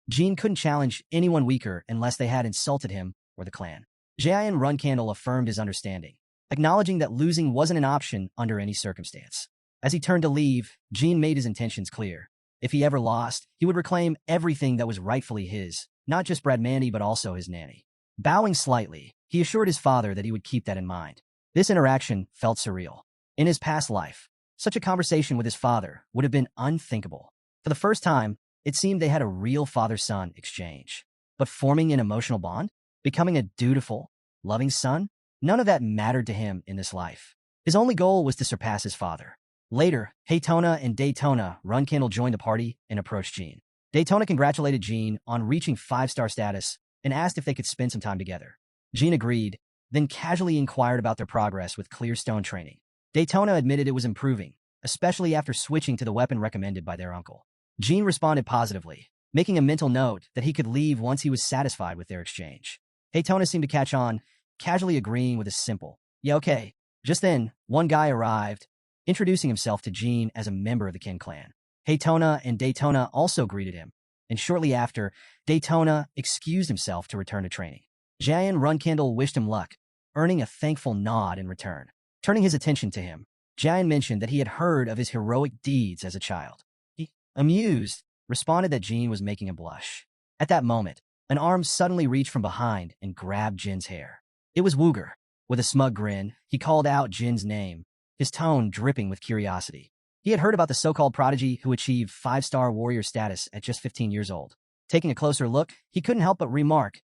Jean couldn't challenge anyone weaker unless they had insulted him or the clan. Jayan Runcandel affirmed his understanding, acknowledging that losing wasn't an option under any circumstance. As he turned to leave, Jean made his intentions clear. If he ever lost, he would reclaim everything that was rightfully his, not just Bradmandy but also his nanny. Bowing slightly, he assured his father that he would keep that in mind. This interaction felt surreal. In his past life, such a conversation with his father would have been unthinkable. For the first time, it seemed they had a real father-son exchange. But forming an emotional bond? Becoming a dutiful, loving son? None of that mattered to him in this life. His only goal was to surpass his father. Later, Haytona and Daytona Runcandel joined the party and approached Jean. Daytona congratulated Jean on reaching 5-star status and asked if they could spend some time together. Jean agreed, then casually inquired about their progress with clear stone training. Daytona admitted it was improving, especially after switching to the weapon recommended by their uncle. Jean responded positively, making a mental note that he could leave once he was satisfied with their exchange. Haytona seemed to catch on, casually agreeing with a simple, "Yeah, okay." Just then, one guy arrived, introducing himself to Jean as a member of the Kin clan. Haytona and Daytona also greeted him, and shortly after, Daytona excused himself to return to training. Jayan Runcandel wished him luck, earning a thankful nod in return. Turning his attention to him, Jian mentioned that he had heard of his heroic deeds as a child. He, amused, responded that Jin was making him blush. At that moment, an arm suddenly reached from behind and grabbed Jin's hair. It was Wooger. With a smug grin, he called out Jin's name, his tone dripping with curiosity. He had heard about the so-called prodigy who achieved 5-star warrior status at just 15 years old. Taking a closer look, he couldn't help but remark,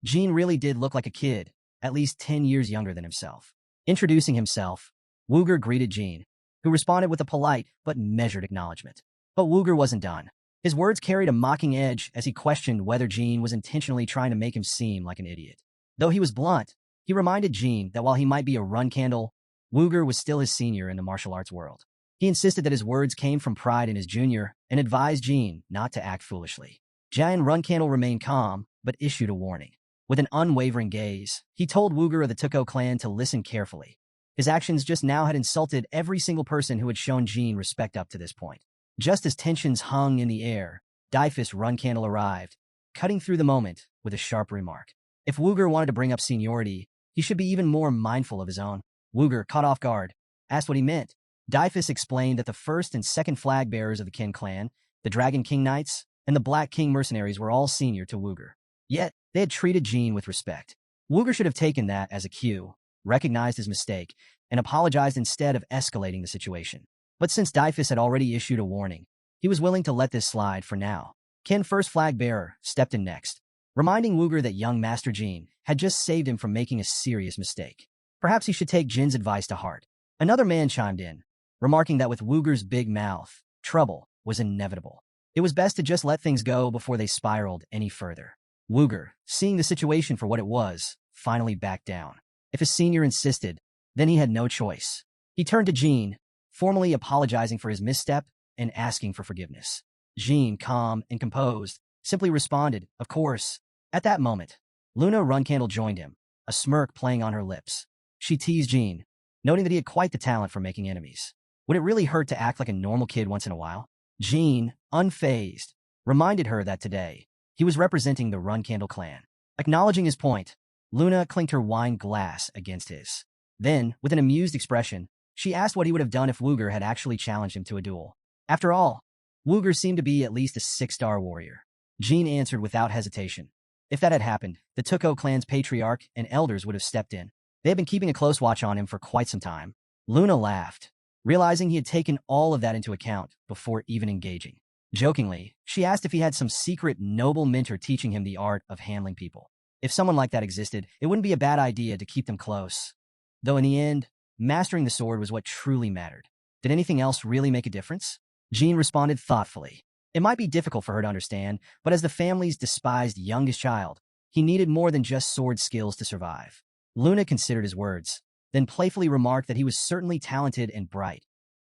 Jin really did look like a kid, at least 10 years younger than himself. Introducing himself, Wooger greeted Jin, who responded with a polite but measured acknowledgement. But Wooger wasn't done. His words carried a mocking edge as he questioned whether Jin was intentionally trying to make him seem like an idiot. Though he was blunt, he reminded Jin that while he might be a Runcandel, Wooger was still his senior in the martial arts world. He insisted that his words came from pride in his junior and advised Jin not to act foolishly. Jian Runcandel remained calm, but issued a warning. With an unwavering gaze, he told Wooger of the Tuko clan to listen carefully. His actions just now had insulted every single person who had shown Jin respect up to this point. Just as tensions hung in the air, Dyphus Runcandel arrived, cutting through the moment with a sharp remark. If Wooger wanted to bring up seniority, he should be even more mindful of his own. Wooger, caught off guard, asked what he meant. Dyphus explained that the first and second flag bearers of the Qin clan, the Dragon King Knights, and the Black King mercenaries were all senior to Wooger. Yet, they had treated Jin with respect. Wooger should have taken that as a cue, recognized his mistake, and apologized instead of escalating the situation. But since Dyphus had already issued a warning, he was willing to let this slide for now. Qin First Flag Bearer stepped in next, reminding Wooger that young Master Jin had just saved him from making a serious mistake. Perhaps he should take Jin's advice to heart. Another man chimed in, remarking that with Wooger's big mouth, trouble was inevitable. It was best to just let things go before they spiraled any further. Wooger, seeing the situation for what it was, finally backed down. If his senior insisted, then he had no choice. He turned to Jin, formally apologizing for his misstep and asking for forgiveness. Jin, calm and composed, simply responded, "Of course." At that moment, Luna Runcandel joined him, a smirk playing on her lips. She teased Jin, noting that he had quite the talent for making enemies. Would it really hurt to act like a normal kid once in a while? Jin, unfazed, reminded her that today, he was representing the Runcandel clan. Acknowledging his point, Luna clinked her wine glass against his. Then, with an amused expression, she asked what he would have done if Wooger had actually challenged him to a duel. After all, Wooger seemed to be at least a 6-star warrior. Jin answered without hesitation. If that had happened, the Tuko clan's patriarch and elders would have stepped in. They had been keeping a close watch on him for quite some time. Luna laughed, realizing he had taken all of that into account before even engaging. Jokingly, she asked if he had some secret noble mentor teaching him the art of handling people. If someone like that existed, it wouldn't be a bad idea to keep them close. Though in the end, mastering the sword was what truly mattered. Did anything else really make a difference? Jin responded thoughtfully. It might be difficult for her to understand, but as the family's despised youngest child, he needed more than just sword skills to survive. Luna considered his words, then playfully remarked that he was certainly talented and bright.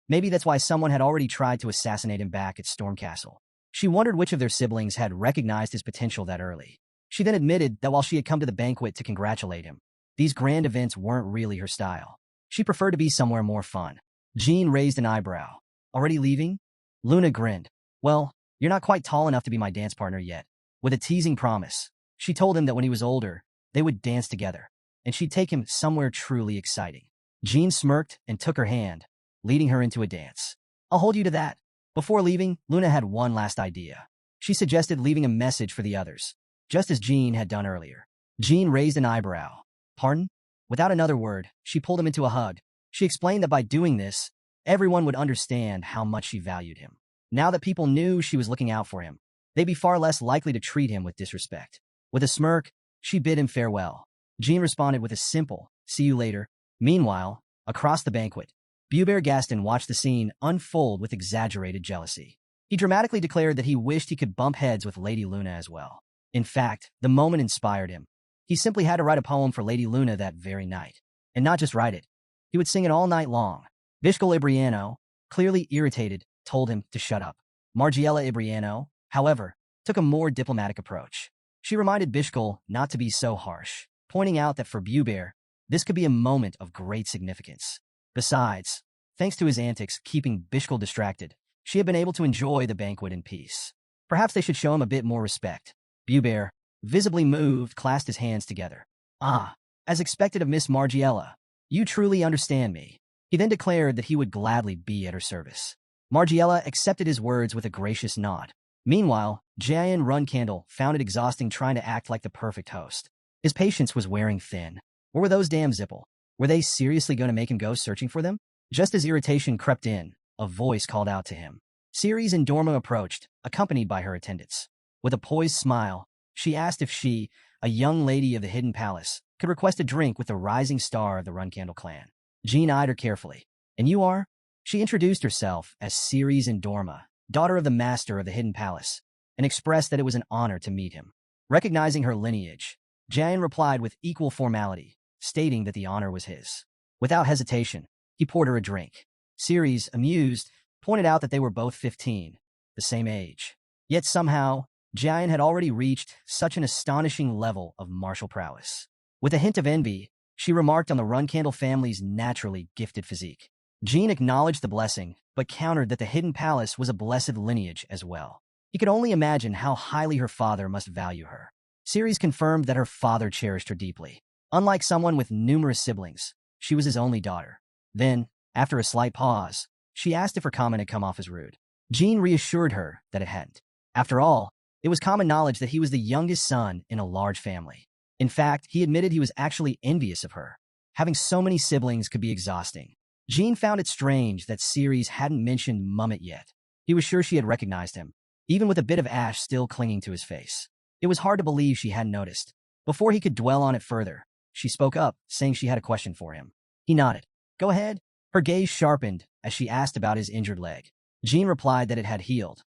Maybe that's why someone had already tried to assassinate him back at Storm Castle. She wondered which of their siblings had recognized his potential that early. She then admitted that while she had come to the banquet to congratulate him, these grand events weren't really her style. She preferred to be somewhere more fun. Jin raised an eyebrow. Already leaving? Luna grinned. Well, you're not quite tall enough to be my dance partner yet. With a teasing promise, she told him that when he was older, they would dance together, and she'd take him somewhere truly exciting. Jin smirked and took her hand, leading her into a dance. I'll hold you to that. Before leaving, Luna had one last idea. She suggested leaving a message for the others, just as Jin had done earlier. Jin raised an eyebrow. Pardon? Without another word, she pulled him into a hug. She explained that by doing this, everyone would understand how much she valued him. Now that people knew she was looking out for him, they'd be far less likely to treat him with disrespect. With a smirk, she bid him farewell. Jin responded with a simple, "See you later." Meanwhile, across the banquet, Buber Gaston watched the scene unfold with exaggerated jealousy. He dramatically declared that he wished he could bump heads with Lady Luna as well. In fact, the moment inspired him. He simply had to write a poem for Lady Luna that very night. And not just write it. He would sing it all night long. Bishkol Ibriano, clearly irritated, told him to shut up. Margiela Ibriano, however, took a more diplomatic approach. She reminded Bishkol not to be so harsh, pointing out that for Buber, this could be a moment of great significance. Besides, thanks to his antics keeping Bishkol distracted, she had been able to enjoy the banquet in peace. Perhaps they should show him a bit more respect. Buber, visibly moved, clasped his hands together. Ah, as expected of Miss Margiela, You truly understand me." He then declared that he would gladly be at her service. Margiela accepted his words with a gracious nod. Meanwhile, Jayan Runcandel found it exhausting trying to act like the perfect host. His patience was wearing thin. What were those damn Zipple? Were they seriously going to make him go searching for them? Just as irritation crept in, a voice called out to him. Ceres and Dorma approached, accompanied by her attendants. With a poised smile, she asked if she, a young lady of the Hidden Palace, could request a drink with the rising star of the Runcandel clan. Jean eyed her carefully. "And you are?" She introduced herself as Ceres and Dorma, daughter of the master of the Hidden Palace, and expressed that it was an honor to meet him. Recognizing her lineage, Jayan replied with equal formality, stating that the honor was his. Without hesitation, he poured her a drink. Ceres, amused, pointed out that they were both 15, the same age. Yet somehow, Jayan had already reached such an astonishing level of martial prowess. With a hint of envy, she remarked on the Runcandel family's naturally gifted physique. Jean acknowledged the blessing, but countered that the Hidden Palace was a blessed lineage as well. He could only imagine how highly her father must value her. Ceres confirmed that her father cherished her deeply. Unlike someone with numerous siblings, she was his only daughter. Then, after a slight pause, she asked if her comment had come off as rude. Jean reassured her that it hadn't. After all, it was common knowledge that he was the youngest son in a large family. In fact, he admitted he was actually envious of her. Having so many siblings could be exhausting. Jean found it strange that Ceres hadn't mentioned Mummet yet. He was sure she had recognized him, even with a bit of ash still clinging to his face. It was hard to believe she hadn't noticed. Before he could dwell on it further, she spoke up, saying she had a question for him. He nodded. "Go ahead." Her gaze sharpened as she asked about his injured leg. Jean replied that it had healed,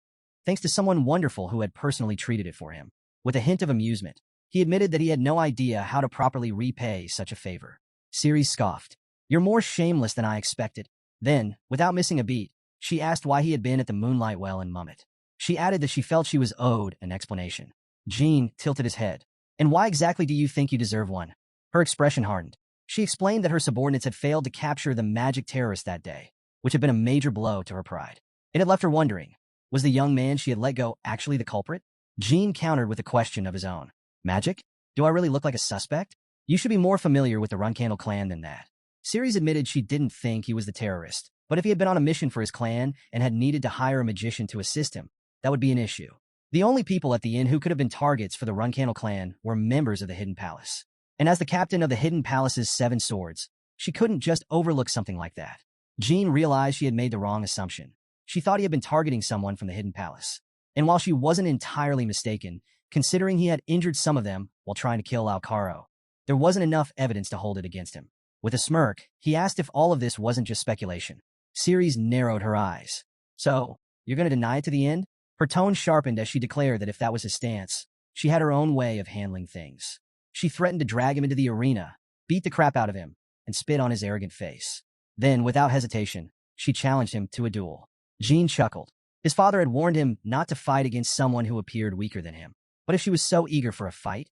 thanks to someone wonderful who had personally treated it for him. With a hint of amusement, he admitted that he had no idea how to properly repay such a favor. Ceres scoffed. "You're more shameless than I expected." Then, without missing a beat, she asked why he had been at the Moonlight Well in Mummet. She added that she felt she was owed an explanation. Jean tilted his head. "And why exactly do you think you deserve one?" Her expression hardened. She explained that her subordinates had failed to capture the magic terrorist that day, which had been a major blow to her pride. It had left her wondering, was the young man she had let go actually the culprit? Jean countered with a question of his own. "Magic? Do I really look like a suspect? You should be more familiar with the Runcandel clan than that." Ceres admitted she didn't think he was the terrorist, but if he had been on a mission for his clan and had needed to hire a magician to assist him, that would be an issue. The only people at the inn who could have been targets for the Runcandel clan were members of the Hidden Palace. And as the captain of the Hidden Palace's 7 swords, she couldn't just overlook something like that. Jean realized she had made the wrong assumption. She thought he had been targeting someone from the Hidden Palace. And while she wasn't entirely mistaken, considering he had injured some of them while trying to kill Alcaro, there wasn't enough evidence to hold it against him. With a smirk, he asked if all of this wasn't just speculation. Ceres narrowed her eyes. "So, you're going to deny it to the end?" Her tone sharpened as she declared that if that was his stance, she had her own way of handling things. She threatened to drag him into the arena, beat the crap out of him, and spit on his arrogant face. Then, without hesitation, she challenged him to a duel. Jean chuckled. His father had warned him not to fight against someone who appeared weaker than him. But if she was so eager for a fight,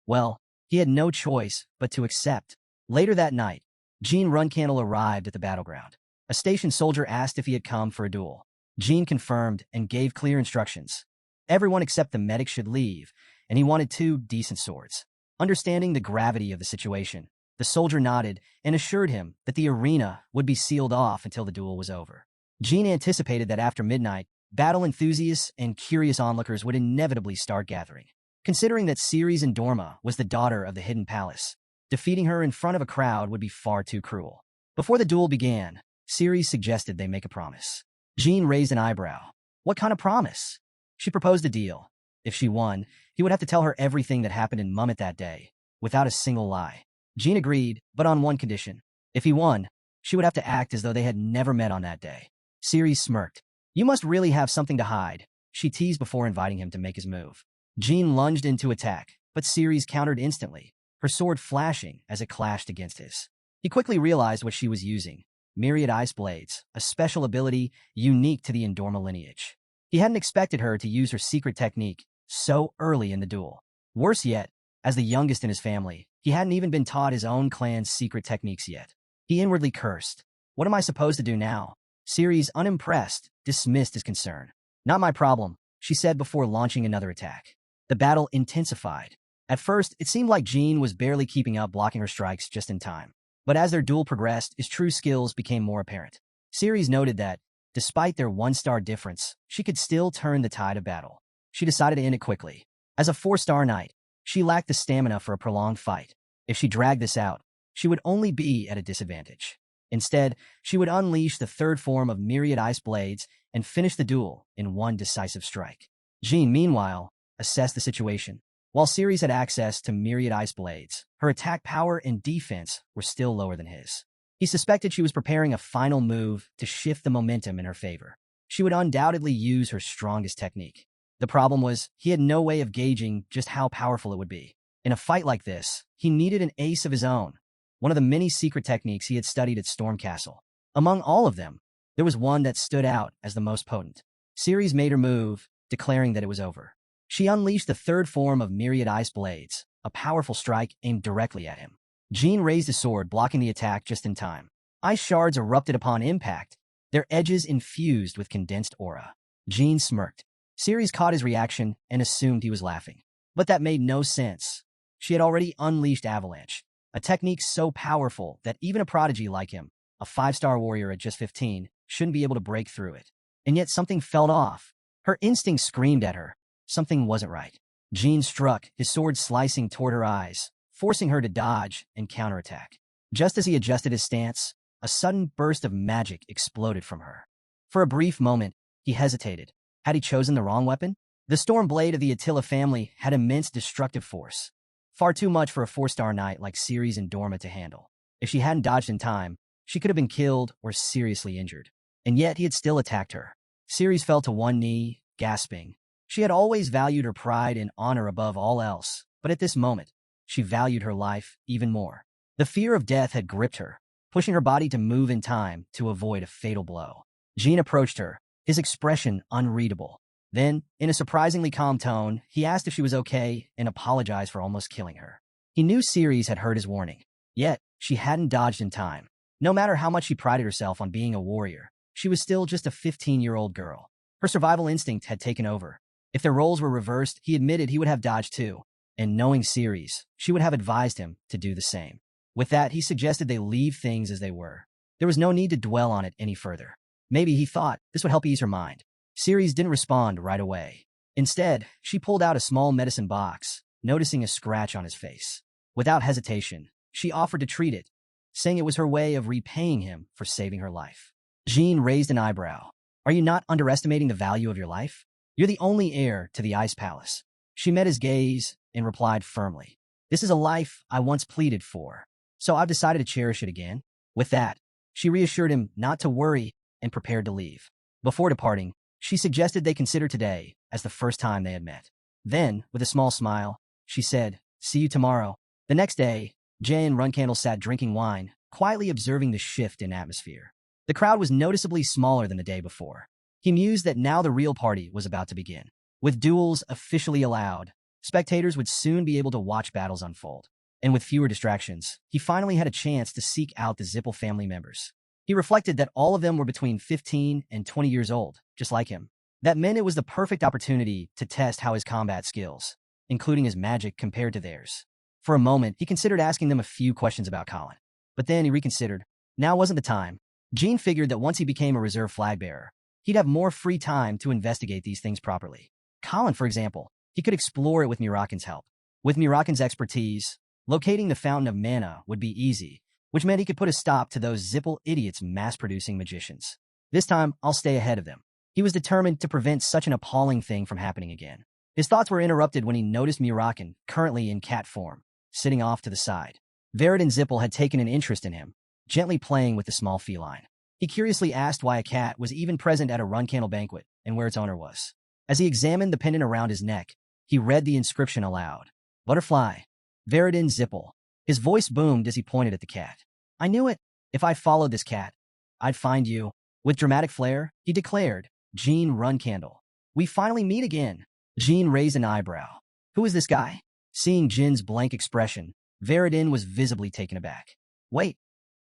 well, he had no choice but to accept. Later that night, Jean Runcandel arrived at the battleground. A station soldier asked if he had come for a duel. Jean confirmed and gave clear instructions. Everyone except the medic should leave, and he wanted 2 decent swords. Understanding the gravity of the situation, the soldier nodded and assured him that the arena would be sealed off until the duel was over. Jean anticipated that after midnight, battle enthusiasts and curious onlookers would inevitably start gathering. Considering that Ceres and Dorma was the daughter of the Hidden Palace, defeating her in front of a crowd would be far too cruel. Before the duel began, Ceres suggested they make a promise. Jean raised an eyebrow. What kind of promise? She proposed a deal. If she won, he would have to tell her everything that happened in Mummet that day, without a single lie. Jean agreed, but on one condition. If he won, she would have to act as though they had never met on that day. Ceres smirked. "You must really have something to hide," she teased before inviting him to make his move. Jean lunged into attack, but Ceres countered instantly, her sword flashing as it clashed against his. He quickly realized what she was using. Myriad Ice Blades, a special ability unique to the Endorma lineage. He hadn't expected her to use her secret technique so early in the duel. Worse yet, as the youngest in his family, he hadn't even been taught his own clan's secret techniques yet. He inwardly cursed. What am I supposed to do now? Ceres, unimpressed, dismissed his concern. "Not my problem," she said before launching another attack. The battle intensified. At first, it seemed like Jean was barely keeping up, blocking her strikes just in time. But as their duel progressed, his true skills became more apparent. Ceres noted that, despite their one-star difference, she could still turn the tide of battle. She decided to end it quickly. As a 4-star knight, she lacked the stamina for a prolonged fight. If she dragged this out, she would only be at a disadvantage. Instead, she would unleash the third form of myriad ice blades and finish the duel in one decisive strike. Jean, meanwhile, assessed the situation. While Ceres had access to myriad ice blades, her attack power and defense were still lower than his. He suspected she was preparing a final move to shift the momentum in her favor. She would undoubtedly use her strongest technique. The problem was, he had no way of gauging just how powerful it would be. In a fight like this, he needed an ace of his own, one of the many secret techniques he had studied at Stormcastle. Among all of them, there was one that stood out as the most potent. Ceres made her move, declaring that it was over. She unleashed the third form of myriad ice blades, a powerful strike aimed directly at him. Jean raised his sword, blocking the attack just in time. Ice shards erupted upon impact, their edges infused with condensed aura. Jean smirked. Ceres caught his reaction and assumed he was laughing. But that made no sense. She had already unleashed Avalanche, a technique so powerful that even a prodigy like him, a 5-star warrior at just 15, shouldn't be able to break through it. And yet something felt off. Her instinct screamed at her. Something wasn't right. Jean struck, his sword slicing toward her eyes, forcing her to dodge and counterattack. Just as he adjusted his stance, a sudden burst of magic exploded from her. For a brief moment, he hesitated. Had he chosen the wrong weapon? The storm blade of the Attila family had immense destructive force. Far too much for a 4-star knight like Ceres and Dorma to handle. If she hadn't dodged in time, she could have been killed or seriously injured. And yet he had still attacked her. Ceres fell to one knee, gasping. She had always valued her pride and honor above all else, but at this moment, she valued her life even more. The fear of death had gripped her, pushing her body to move in time to avoid a fatal blow. Jean approached her, his expression unreadable. Then, in a surprisingly calm tone, he asked if she was okay and apologized for almost killing her. He knew Ceres had heard his warning, yet she hadn't dodged in time. No matter how much she prided herself on being a warrior, she was still just a 15-year-old girl. Her survival instinct had taken over. If their roles were reversed, he admitted he would have dodged too, and knowing Ceres, she would have advised him to do the same. With that, he suggested they leave things as they were. There was no need to dwell on it any further. Maybe he thought this would help ease her mind. Ceres didn't respond right away. Instead, she pulled out a small medicine box, noticing a scratch on his face. Without hesitation, she offered to treat it, saying it was her way of repaying him for saving her life. Jean raised an eyebrow. Are you not underestimating the value of your life? You're the only heir to the Ice Palace. She met his gaze and replied firmly. This is a life I once pleaded for, so I've decided to cherish it again. With that, she reassured him not to worry and prepared to leave. Before departing, she suggested they consider today as the first time they had met. Then, with a small smile, she said, "See you tomorrow." The next day, Jay and Runcandel sat drinking wine, quietly observing the shift in atmosphere. The crowd was noticeably smaller than the day before. He mused that now the real party was about to begin. With duels officially allowed, spectators would soon be able to watch battles unfold. And with fewer distractions, he finally had a chance to seek out the Zippel family members. He reflected that all of them were between 15 and 20 years old, just like him. That meant it was the perfect opportunity to test how his combat skills, including his magic, compared to theirs. For a moment, he considered asking them a few questions about Colin. But then he reconsidered. Now wasn't the time. Jean figured that once he became a reserve flag bearer, he'd have more free time to investigate these things properly. Colin, for example, he could explore it with Murakan's help. With Murakan's expertise, locating the Fountain of Mana would be easy, which meant he could put a stop to those Zippel idiots mass-producing magicians. This time, I'll stay ahead of them. He was determined to prevent such an appalling thing from happening again. His thoughts were interrupted when he noticed Murakan, currently in cat form, sitting off to the side. Verid and Zippel had taken an interest in him, gently playing with the small feline. He curiously asked why a cat was even present at a Runcandel banquet and where its owner was. As he examined the pendant around his neck, he read the inscription aloud. Butterfly. Veridin Zippel. His voice boomed as he pointed at the cat. I knew it. If I followed this cat, I'd find you. With dramatic flair, he declared, Jean Runcandel. We finally meet again. Jean raised an eyebrow. Who is this guy? Seeing Jin's blank expression, Veridin was visibly taken aback. Wait,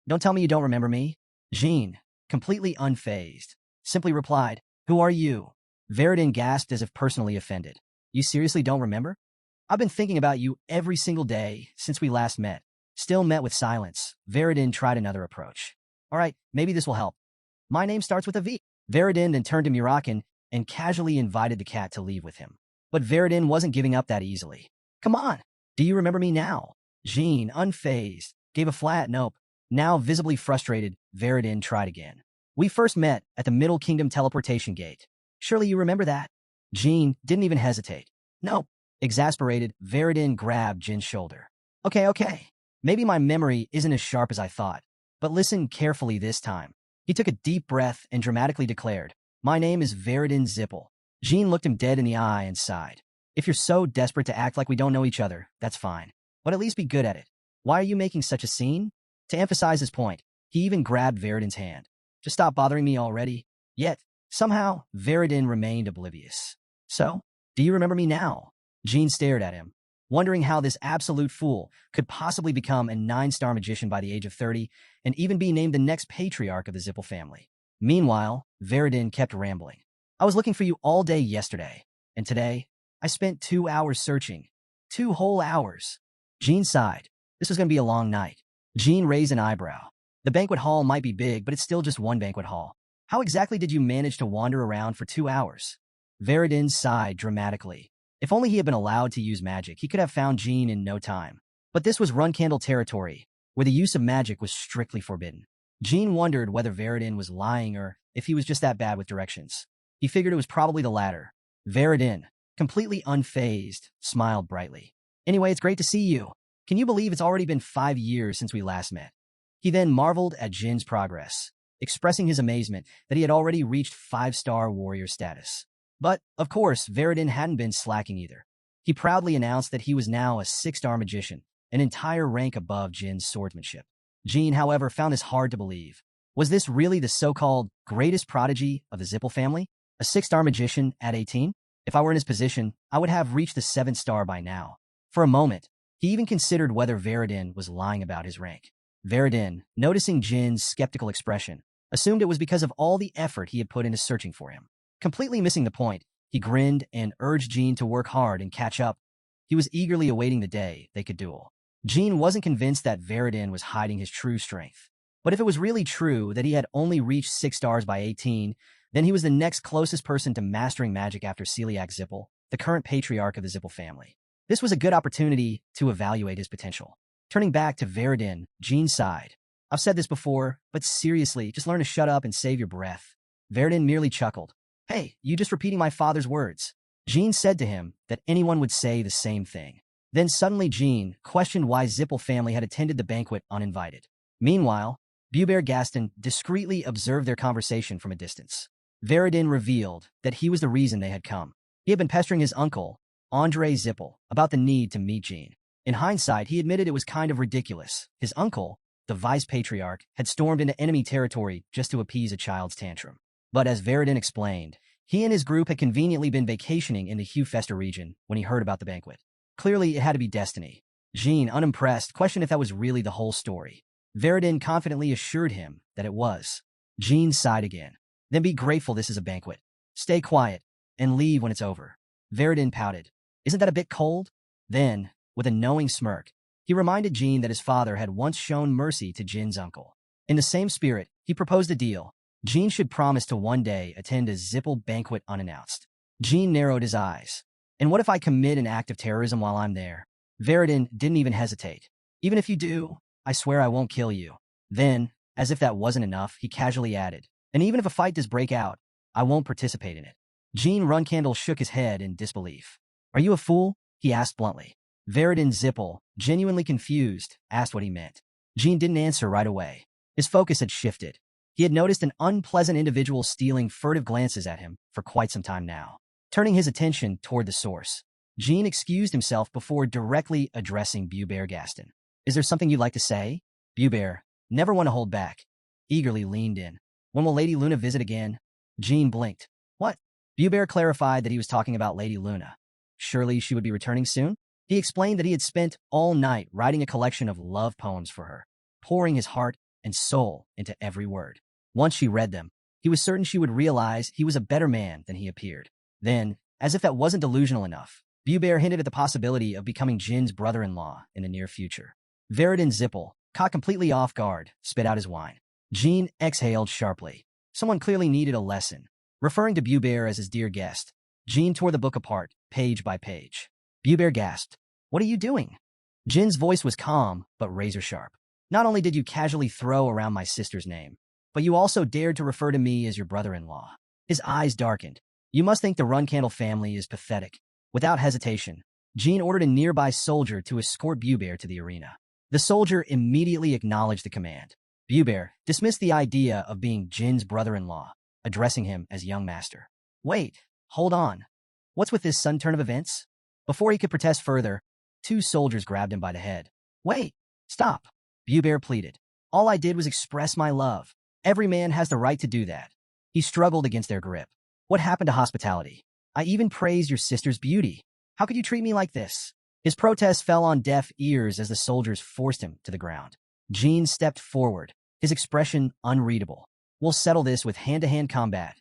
don't tell me you don't remember me? Jean, completely unfazed, simply replied, Who are you? Veridin gasped as if personally offended. You seriously don't remember? I've been thinking about you every single day since we last met. Still met with silence, Veridin tried another approach. All right, maybe this will help. My name starts with a V. Veridin then turned to Murakan and casually invited the cat to leave with him. But Veridin wasn't giving up that easily. Come on, do you remember me now? Jean, unfazed, gave a flat nope. Now visibly frustrated, Veridin tried again. We first met at the Middle Kingdom teleportation gate. Surely you remember that? Jean didn't even hesitate. Nope. Exasperated, Veridin grabbed Jin's shoulder. Okay. Maybe my memory isn't as sharp as I thought, but listen carefully this time. He took a deep breath and dramatically declared, My name is Veridin Zippel. Jean looked him dead in the eye and sighed. If you're so desperate to act like we don't know each other, that's fine. But at least be good at it. Why are you making such a scene? To emphasize his point, he even grabbed Veridin's hand. Just stop bothering me already. Yet, somehow, Veridin remained oblivious. So, do you remember me now? Jean stared at him, wondering how this absolute fool could possibly become a 9-star magician by the age of 30 and even be named the next patriarch of the Zippel family. Meanwhile, Veridin kept rambling. I was looking for you all day yesterday, and today, I spent 2 hours searching. 2 whole hours. Jean sighed. This was going to be a long night. Jean raised an eyebrow. The banquet hall might be big, but it's still just one banquet hall. How exactly did you manage to wander around for 2 hours? Veridin sighed dramatically. If only he had been allowed to use magic, he could have found Jean in no time. But this was Runcandel territory, where the use of magic was strictly forbidden. Jean wondered whether Veridin was lying or if he was just that bad with directions. He figured it was probably the latter. Veridin, completely unfazed, smiled brightly. Anyway, it's great to see you. Can you believe it's already been 5 years since we last met? He then marveled at Jin's progress, expressing his amazement that he had already reached 5-star warrior status. But, of course, Veridin hadn't been slacking either. He proudly announced that he was now a 6-star magician, an entire rank above Jin's swordsmanship. Jean, however, found this hard to believe. Was this really the so-called greatest prodigy of the Zippel family? A 6-star magician at 18? If I were in his position, I would have reached the 7th star by now. For a moment, he even considered whether Veridin was lying about his rank. Veridin, noticing Jin's skeptical expression, assumed it was because of all the effort he had put into searching for him. Completely missing the point, he grinned and urged Jean to work hard and catch up. He was eagerly awaiting the day they could duel. Jean wasn't convinced that Veridin was hiding his true strength. But if it was really true that he had only reached 6 stars by 18, then he was the next closest person to mastering magic after Celiac Zippel, the current patriarch of the Zippel family. This was a good opportunity to evaluate his potential. Turning back to Veridin, Jean sighed. I've said this before, but seriously, just learn to shut up and save your breath. Veridin merely chuckled. Hey, you just repeating my father's words. Jean said to him that anyone would say the same thing. Then suddenly Jean questioned why Zippel family had attended the banquet uninvited. Meanwhile, Buber Gaston discreetly observed their conversation from a distance. Veridin revealed that he was the reason they had come. He had been pestering his uncle, Andre Zippel, about the need to meet Jean. In hindsight, he admitted it was kind of ridiculous. His uncle, the vice-patriarch, had stormed into enemy territory just to appease a child's tantrum. But as Veridin explained, he and his group had conveniently been vacationing in the Hugh-Fester region when he heard about the banquet. Clearly, it had to be destiny. Jean, unimpressed, questioned if that was really the whole story. Veridin confidently assured him that it was. Jean sighed again. Then be grateful this is a banquet. Stay quiet and leave when it's over. Veridin pouted. Isn't that a bit cold? Then, with a knowing smirk, he reminded Jean that his father had once shown mercy to Jin's uncle. In the same spirit, he proposed a deal. Jean should promise to one day attend a Zippel banquet unannounced. Jean narrowed his eyes. And what if I commit an act of terrorism while I'm there? Veridin didn't even hesitate. Even if you do, I swear I won't kill you. Then, as if that wasn't enough, he casually added, and even if a fight does break out, I won't participate in it. Jean Runcandel shook his head in disbelief. Are you a fool? He asked bluntly. Veridin Zippel, genuinely confused, asked what he meant. Jean didn't answer right away. His focus had shifted. He had noticed an unpleasant individual stealing furtive glances at him for quite some time now. Turning his attention toward the source, Jean excused himself before directly addressing Buber Gaston. Is there something you'd like to say? Buber, never one to hold back, eagerly leaned in. When will Lady Luna visit again? Jean blinked. What? Buber clarified that he was talking about Lady Luna. Surely she would be returning soon? He explained that he had spent all night writing a collection of love poems for her, pouring his heart and soul into every word. Once she read them, he was certain she would realize he was a better man than he appeared. Then, as if that wasn't delusional enough, Buber hinted at the possibility of becoming Jin's brother-in-law in the near future. Veridin Zippel, caught completely off guard, spit out his wine. Jean exhaled sharply. Someone clearly needed a lesson. Referring to Buber as his dear guest, Jean tore the book apart, page by page. Buber gasped. What are you doing? Jin's voice was calm, but razor-sharp. Not only did you casually throw around my sister's name, but you also dared to refer to me as your brother-in-law. His eyes darkened. You must think the Runcandel family is pathetic. Without hesitation, Jean ordered a nearby soldier to escort Buber to the arena. The soldier immediately acknowledged the command. Buber dismissed the idea of being Jin's brother-in-law, addressing him as young master. Wait, hold on. What's with this sudden turn of events? Before he could protest further, two soldiers grabbed him by the head. Wait, stop, Buber pleaded. All I did was express my love. Every man has the right to do that. He struggled against their grip. What happened to hospitality? I even praised your sister's beauty. How could you treat me like this? His protest fell on deaf ears as the soldiers forced him to the ground. Jean stepped forward, his expression unreadable. We'll settle this with hand-to-hand combat.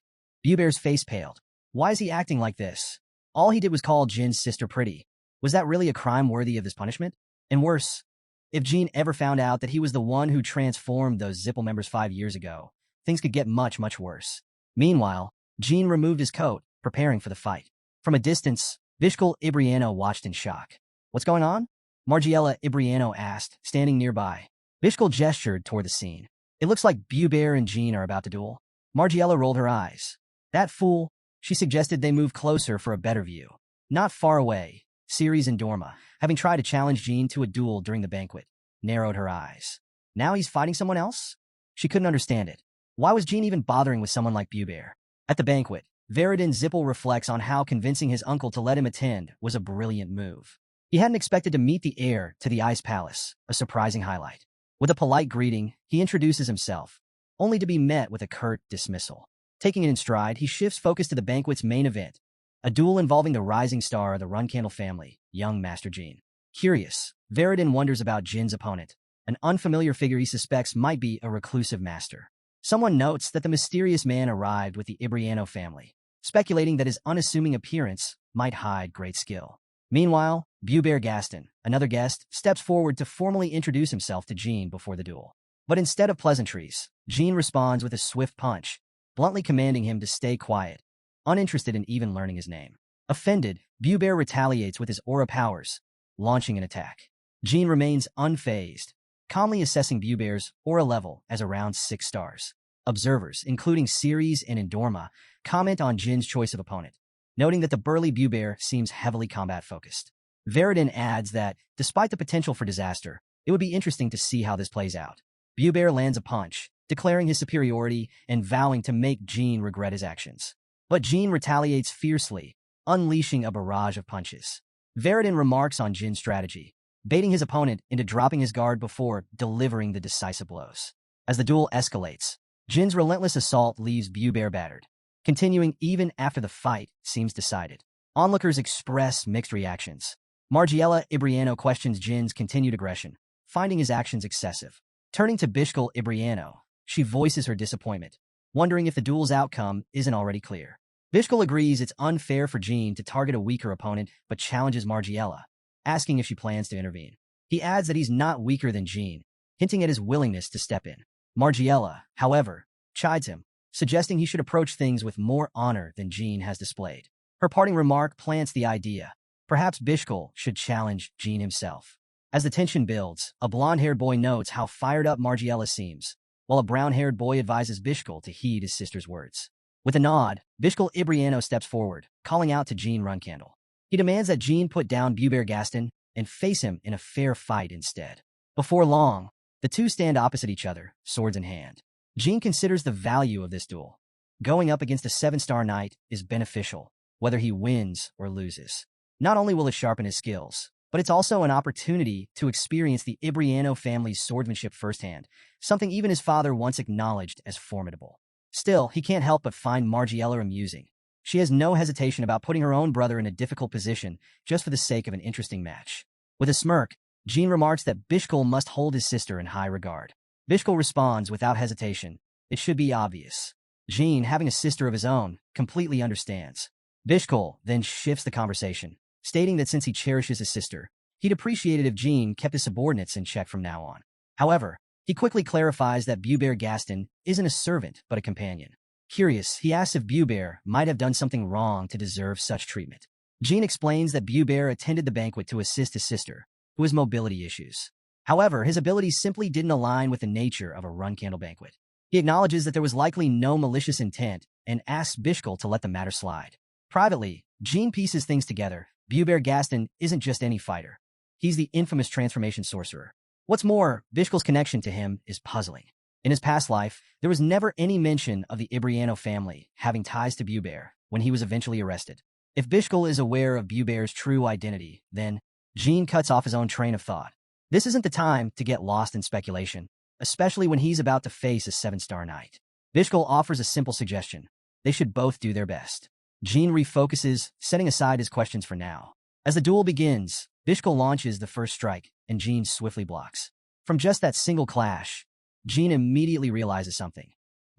Buber's face paled. Why is he acting like this? All he did was call Jin's sister pretty. Was that really a crime worthy of his punishment? And worse, if Jean ever found out that he was the one who transformed those Zippel members 5 years ago, things could get much, much worse. Meanwhile, Jean removed his coat, preparing for the fight. From a distance, Bishkul Ibriano watched in shock. What's going on? Margiela Ibriano asked, standing nearby. Bishkul gestured toward the scene. It looks like Buber and Jean are about to duel. Margiela rolled her eyes. That fool, she suggested they move closer for a better view. Not far away, Ceres and Dorma, having tried to challenge Jean to a duel during the banquet, narrowed her eyes. Now he's fighting someone else? She couldn't understand it. Why was Jean even bothering with someone like Buber? At the banquet, Veridin Zippel reflects on how convincing his uncle to let him attend was a brilliant move. He hadn't expected to meet the heir to the Ice Palace, a surprising highlight. With a polite greeting, he introduces himself, only to be met with a curt dismissal. Taking it in stride, he shifts focus to the banquet's main event, a duel involving the rising star of the Runcandel family, young Master Jean. Curious, Veridin wonders about Jin's opponent, an unfamiliar figure he suspects might be a reclusive master. Someone notes that the mysterious man arrived with the Ibriano family, speculating that his unassuming appearance might hide great skill. Meanwhile, Buber Gaston, another guest, steps forward to formally introduce himself to Jean before the duel. But instead of pleasantries, Jean responds with a swift punch, bluntly commanding him to stay quiet, uninterested in even learning his name. Offended, Buber retaliates with his aura powers, launching an attack. Jean remains unfazed, calmly assessing Buber's aura level as around 6 stars. Observers, including Ceres and Indorma, comment on Jin's choice of opponent, noting that the burly Buber seems heavily combat-focused. Veridin adds that, despite the potential for disaster, it would be interesting to see how this plays out. Buber lands a punch, declaring his superiority and vowing to make Jean regret his actions. But Jean retaliates fiercely, unleashing a barrage of punches. Veridin remarks on Jin's strategy, baiting his opponent into dropping his guard before delivering the decisive blows. As the duel escalates, Jin's relentless assault leaves Buber battered. Continuing even after the fight seems decided. Onlookers express mixed reactions. Margiela Ibriano questions Jin's continued aggression, finding his actions excessive. Turning to Bishkul Ibriano, she voices her disappointment, wondering if the duel's outcome isn't already clear. Bishkul agrees it's unfair for Jean to target a weaker opponent, but challenges Margiela, asking if she plans to intervene. He adds that he's not weaker than Jean, hinting at his willingness to step in. Margiela, however, chides him, suggesting he should approach things with more honor than Jean has displayed. Her parting remark plants the idea. Perhaps Bishkul should challenge Jean himself. As the tension builds, a blonde-haired boy notes how fired up Margiela seems, while a brown-haired boy advises Bishkul to heed his sister's words. With a nod, Bishkul Ibriano steps forward, calling out to Jean Runcandel. He demands that Jean put down Buber Gaston and face him in a fair fight instead. Before long, the two stand opposite each other, swords in hand. Jean considers the value of this duel. Going up against a 7-star knight is beneficial, whether he wins or loses. Not only will it sharpen his skills, but it's also an opportunity to experience the Ibriano family's swordsmanship firsthand, something even his father once acknowledged as formidable. Still, he can't help but find Margiela amusing. She has no hesitation about putting her own brother in a difficult position just for the sake of an interesting match. With a smirk, Jean remarks that Bishkul must hold his sister in high regard. Bishkul responds without hesitation. It should be obvious. Jean, having a sister of his own, completely understands. Bishkul then shifts the conversation, stating that since he cherishes his sister, He'd appreciate it if Jean kept his subordinates in check from now on. However, he quickly clarifies that Buber Gaston isn't a servant but a companion. Curious, he asks if Buber might have done something wrong to deserve such treatment. Jean explains that Buber attended the banquet to assist his sister, who has mobility issues. However, his abilities simply didn't align with the nature of a Runcandel banquet. He acknowledges that there was likely no malicious intent and asks Bishkul to let the matter slide. Privately, Jean pieces things together. Buber Gaston isn't just any fighter. He's the infamous transformation sorcerer. What's more, Bishkul's connection to him is puzzling. In his past life, there was never any mention of the Ibriano family having ties to Buber when he was eventually arrested. If Bishkul is aware of Buber's true identity, then Jean cuts off his own train of thought. This isn't the time to get lost in speculation, especially when he's about to face a 7-star knight. Bishkul offers a simple suggestion. They should both do their best. Jean refocuses, setting aside his questions for now. As the duel begins, Bishkul launches the first strike, and Jean swiftly blocks. From just that single clash, Jean immediately realizes something.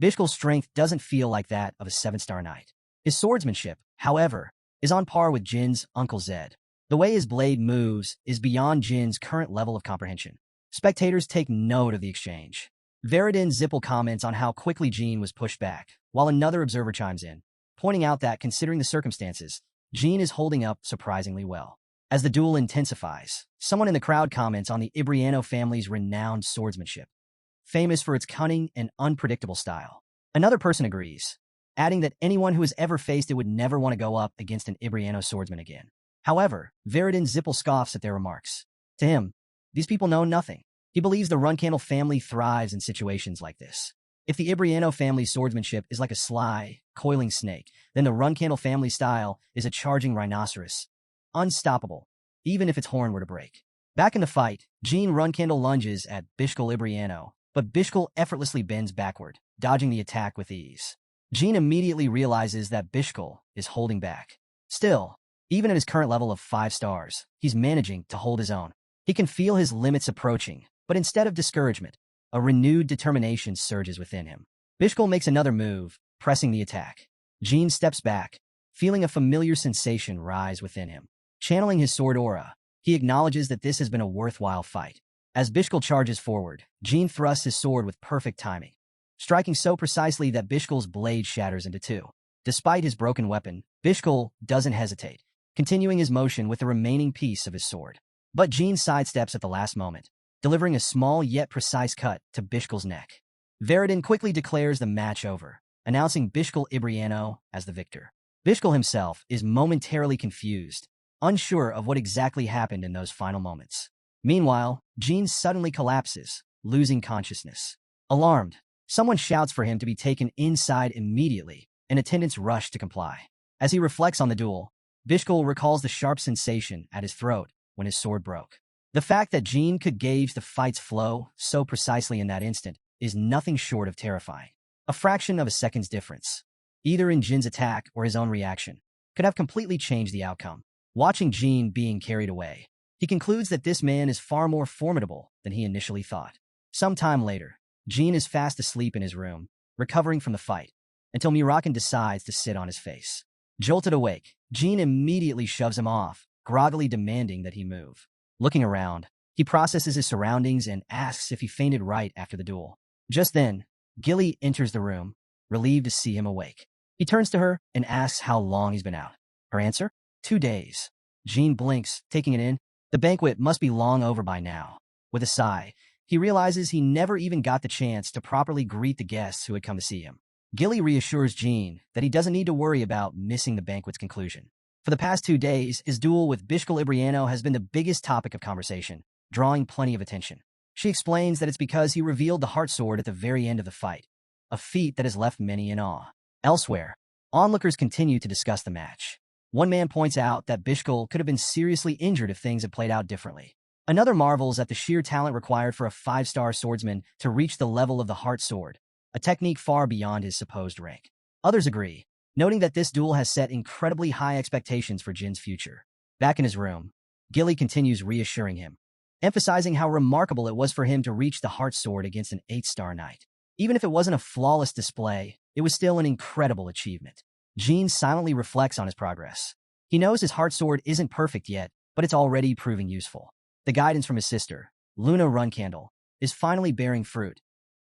Bishkul's strength doesn't feel like that of a 7-star knight. His swordsmanship, however, is on par with Jin's Uncle Zed. The way his blade moves is beyond Jin's current level of comprehension. Spectators take note of the exchange. Veridin Zippel comments on how quickly Jean was pushed back, while another observer chimes in, pointing out that, considering the circumstances, Jean is holding up surprisingly well. As the duel intensifies, someone in the crowd comments on the Ibriano family's renowned swordsmanship, famous for its cunning and unpredictable style. Another person agrees, adding that anyone who has ever faced it would never want to go up against an Ibriano swordsman again. However, Veridin Zippel scoffs at their remarks. To him, these people know nothing. He believes the Runcandel family thrives in situations like this. If the Ibriano family's swordsmanship is like a sly, coiling snake, then the Runcandel family style is a charging rhinoceros. Unstoppable, even if its horn were to break. Back in the fight, Jean Runcandel lunges at Bishkul Ibriano, but Bishkul effortlessly bends backward, dodging the attack with ease. Jean immediately realizes that Bishkul is holding back. Still, even at his current level of 5 stars, he's managing to hold his own. He can feel his limits approaching, but instead of discouragement, a renewed determination surges within him. Bishkul makes another move, pressing the attack. Jean steps back, feeling a familiar sensation rise within him. Channeling his sword aura, he acknowledges that this has been a worthwhile fight. As Bishkul charges forward, Jean thrusts his sword with perfect timing, striking so precisely that Bishkul's blade shatters into two. Despite his broken weapon, Bishkul doesn't hesitate, continuing his motion with the remaining piece of his sword. But Jean sidesteps at the last moment, delivering a small yet precise cut to Bishkul's neck. Veridin quickly declares the match over, announcing Bishkul Ibriano as the victor. Bishkul himself is momentarily confused, unsure of what exactly happened in those final moments. Meanwhile, Jean suddenly collapses, losing consciousness. Alarmed, someone shouts for him to be taken inside immediately, and attendants rush to comply. As he reflects on the duel, Bishkul recalls the sharp sensation at his throat when his sword broke. The fact that Jean could gauge the fight's flow so precisely in that instant is nothing short of terrifying. A fraction of a second's difference, either in Jin's attack or his own reaction, could have completely changed the outcome. Watching Jean being carried away, he concludes that this man is far more formidable than he initially thought. Some time later, Jean is fast asleep in his room, recovering from the fight, until Murakan decides to sit on his face. Jolted awake, Jean immediately shoves him off, groggily demanding that he move. Looking around, he processes his surroundings and asks if he fainted right after the duel. Just then, Gilly enters the room, relieved to see him awake. He turns to her and asks how long he's been out. Her answer? 2 days. Jean blinks, taking it in. The banquet must be long over by now. With a sigh, he realizes he never even got the chance to properly greet the guests who had come to see him. Gilly reassures Jean that he doesn't need to worry about missing the banquet's conclusion. For the past 2 days, his duel with Bishkul Ibriano has been the biggest topic of conversation, drawing plenty of attention. She explains that it's because he revealed the heart sword at the very end of the fight, a feat that has left many in awe. Elsewhere, onlookers continue to discuss the match. One man points out that Bishkul could have been seriously injured if things had played out differently. Another marvels at the sheer talent required for a 5-star swordsman to reach the level of the heart sword, a technique far beyond his supposed rank. Others agree, noting that this duel has set incredibly high expectations for Jin's future. Back in his room, Gilly continues reassuring him, emphasizing how remarkable it was for him to reach the heart sword against an 8-star knight. Even if it wasn't a flawless display, it was still an incredible achievement. Jean silently reflects on his progress. He knows his heart sword isn't perfect yet, but it's already proving useful. The guidance from his sister, Luna Runcandel, is finally bearing fruit,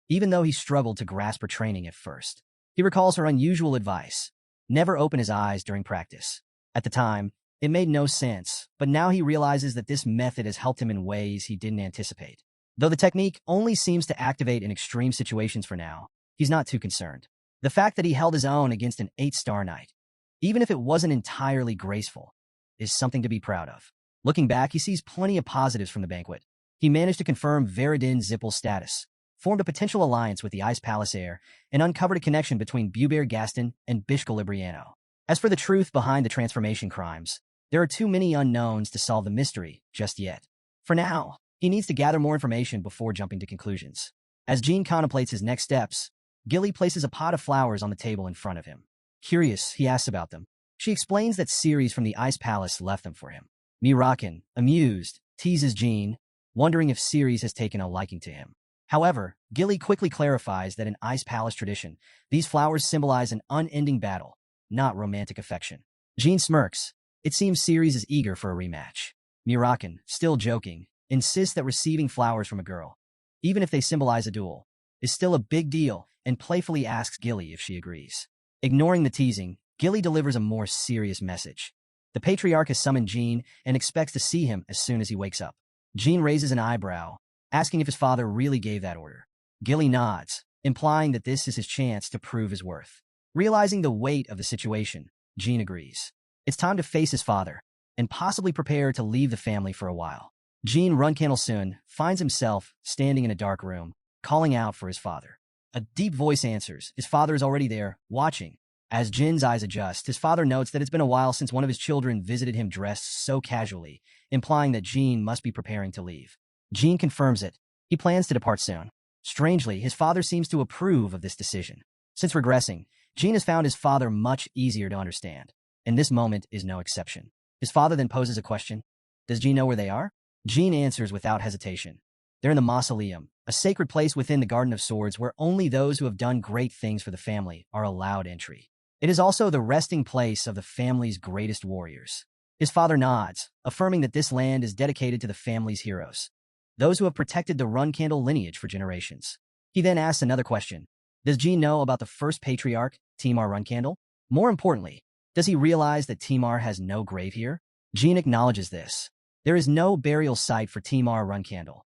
even though he struggled to grasp her training at first. He recalls her unusual advice: never open his eyes during practice. At the time, it made no sense, but now he realizes that this method has helped him in ways he didn't anticipate. Though the technique only seems to activate in extreme situations for now, he's not too concerned. The fact that he held his own against an 8-star knight, even if it wasn't entirely graceful, is something to be proud of. Looking back, he sees plenty of positives from the banquet. He managed to confirm Veridin Zippel's status, formed a potential alliance with the Ice Palace heir, and uncovered a connection between Buber Gaston and Bishka Libriano. As for the truth behind the transformation crimes, there are too many unknowns to solve the mystery just yet. For now, he needs to gather more information before jumping to conclusions. As Jean contemplates his next steps, Gilly places a pot of flowers on the table in front of him. Curious, he asks about them. She explains that Ceres from the Ice Palace left them for him. Murakan, amused, teases Jean, wondering if Ceres has taken a liking to him. However, Gilly quickly clarifies that in Ice Palace tradition, these flowers symbolize an unending battle, not romantic affection. Jean smirks. It seems Ceres is eager for a rematch. Murakan, still joking, insists that receiving flowers from a girl, even if they symbolize a duel, is still a big deal and playfully asks Gilly if she agrees. Ignoring the teasing, Gilly delivers a more serious message. The patriarch has summoned Jean and expects to see him as soon as he wakes up. Jean raises an eyebrow, asking if his father really gave that order. Gilly nods, implying that this is his chance to prove his worth. Realizing the weight of the situation, Jean agrees. It's time to face his father, and possibly prepare to leave the family for a while. Jean Runcandel soon finds himself standing in a dark room, calling out for his father. A deep voice answers. His father is already there, watching. As Jin's eyes adjust, his father notes that it's been a while since one of his children visited him dressed so casually, implying that Jean must be preparing to leave. Jean confirms it. He plans to depart soon. Strangely, his father seems to approve of this decision. Since regressing, Jean has found his father much easier to understand, and this moment is no exception. His father then poses a question. Does Jean know where they are? Jean answers without hesitation. They're in the mausoleum, a sacred place within the Garden of Swords where only those who have done great things for the family are allowed entry. It is also the resting place of the family's greatest warriors. His father nods, affirming that this land is dedicated to the family's heroes, those who have protected the Runcandel lineage for generations. He then asks another question. Does Jean know about the first patriarch, Timar Runcandel? More importantly, does he realize that Timar has no grave here? Jean acknowledges this. There is no burial site for Timar Runcandel,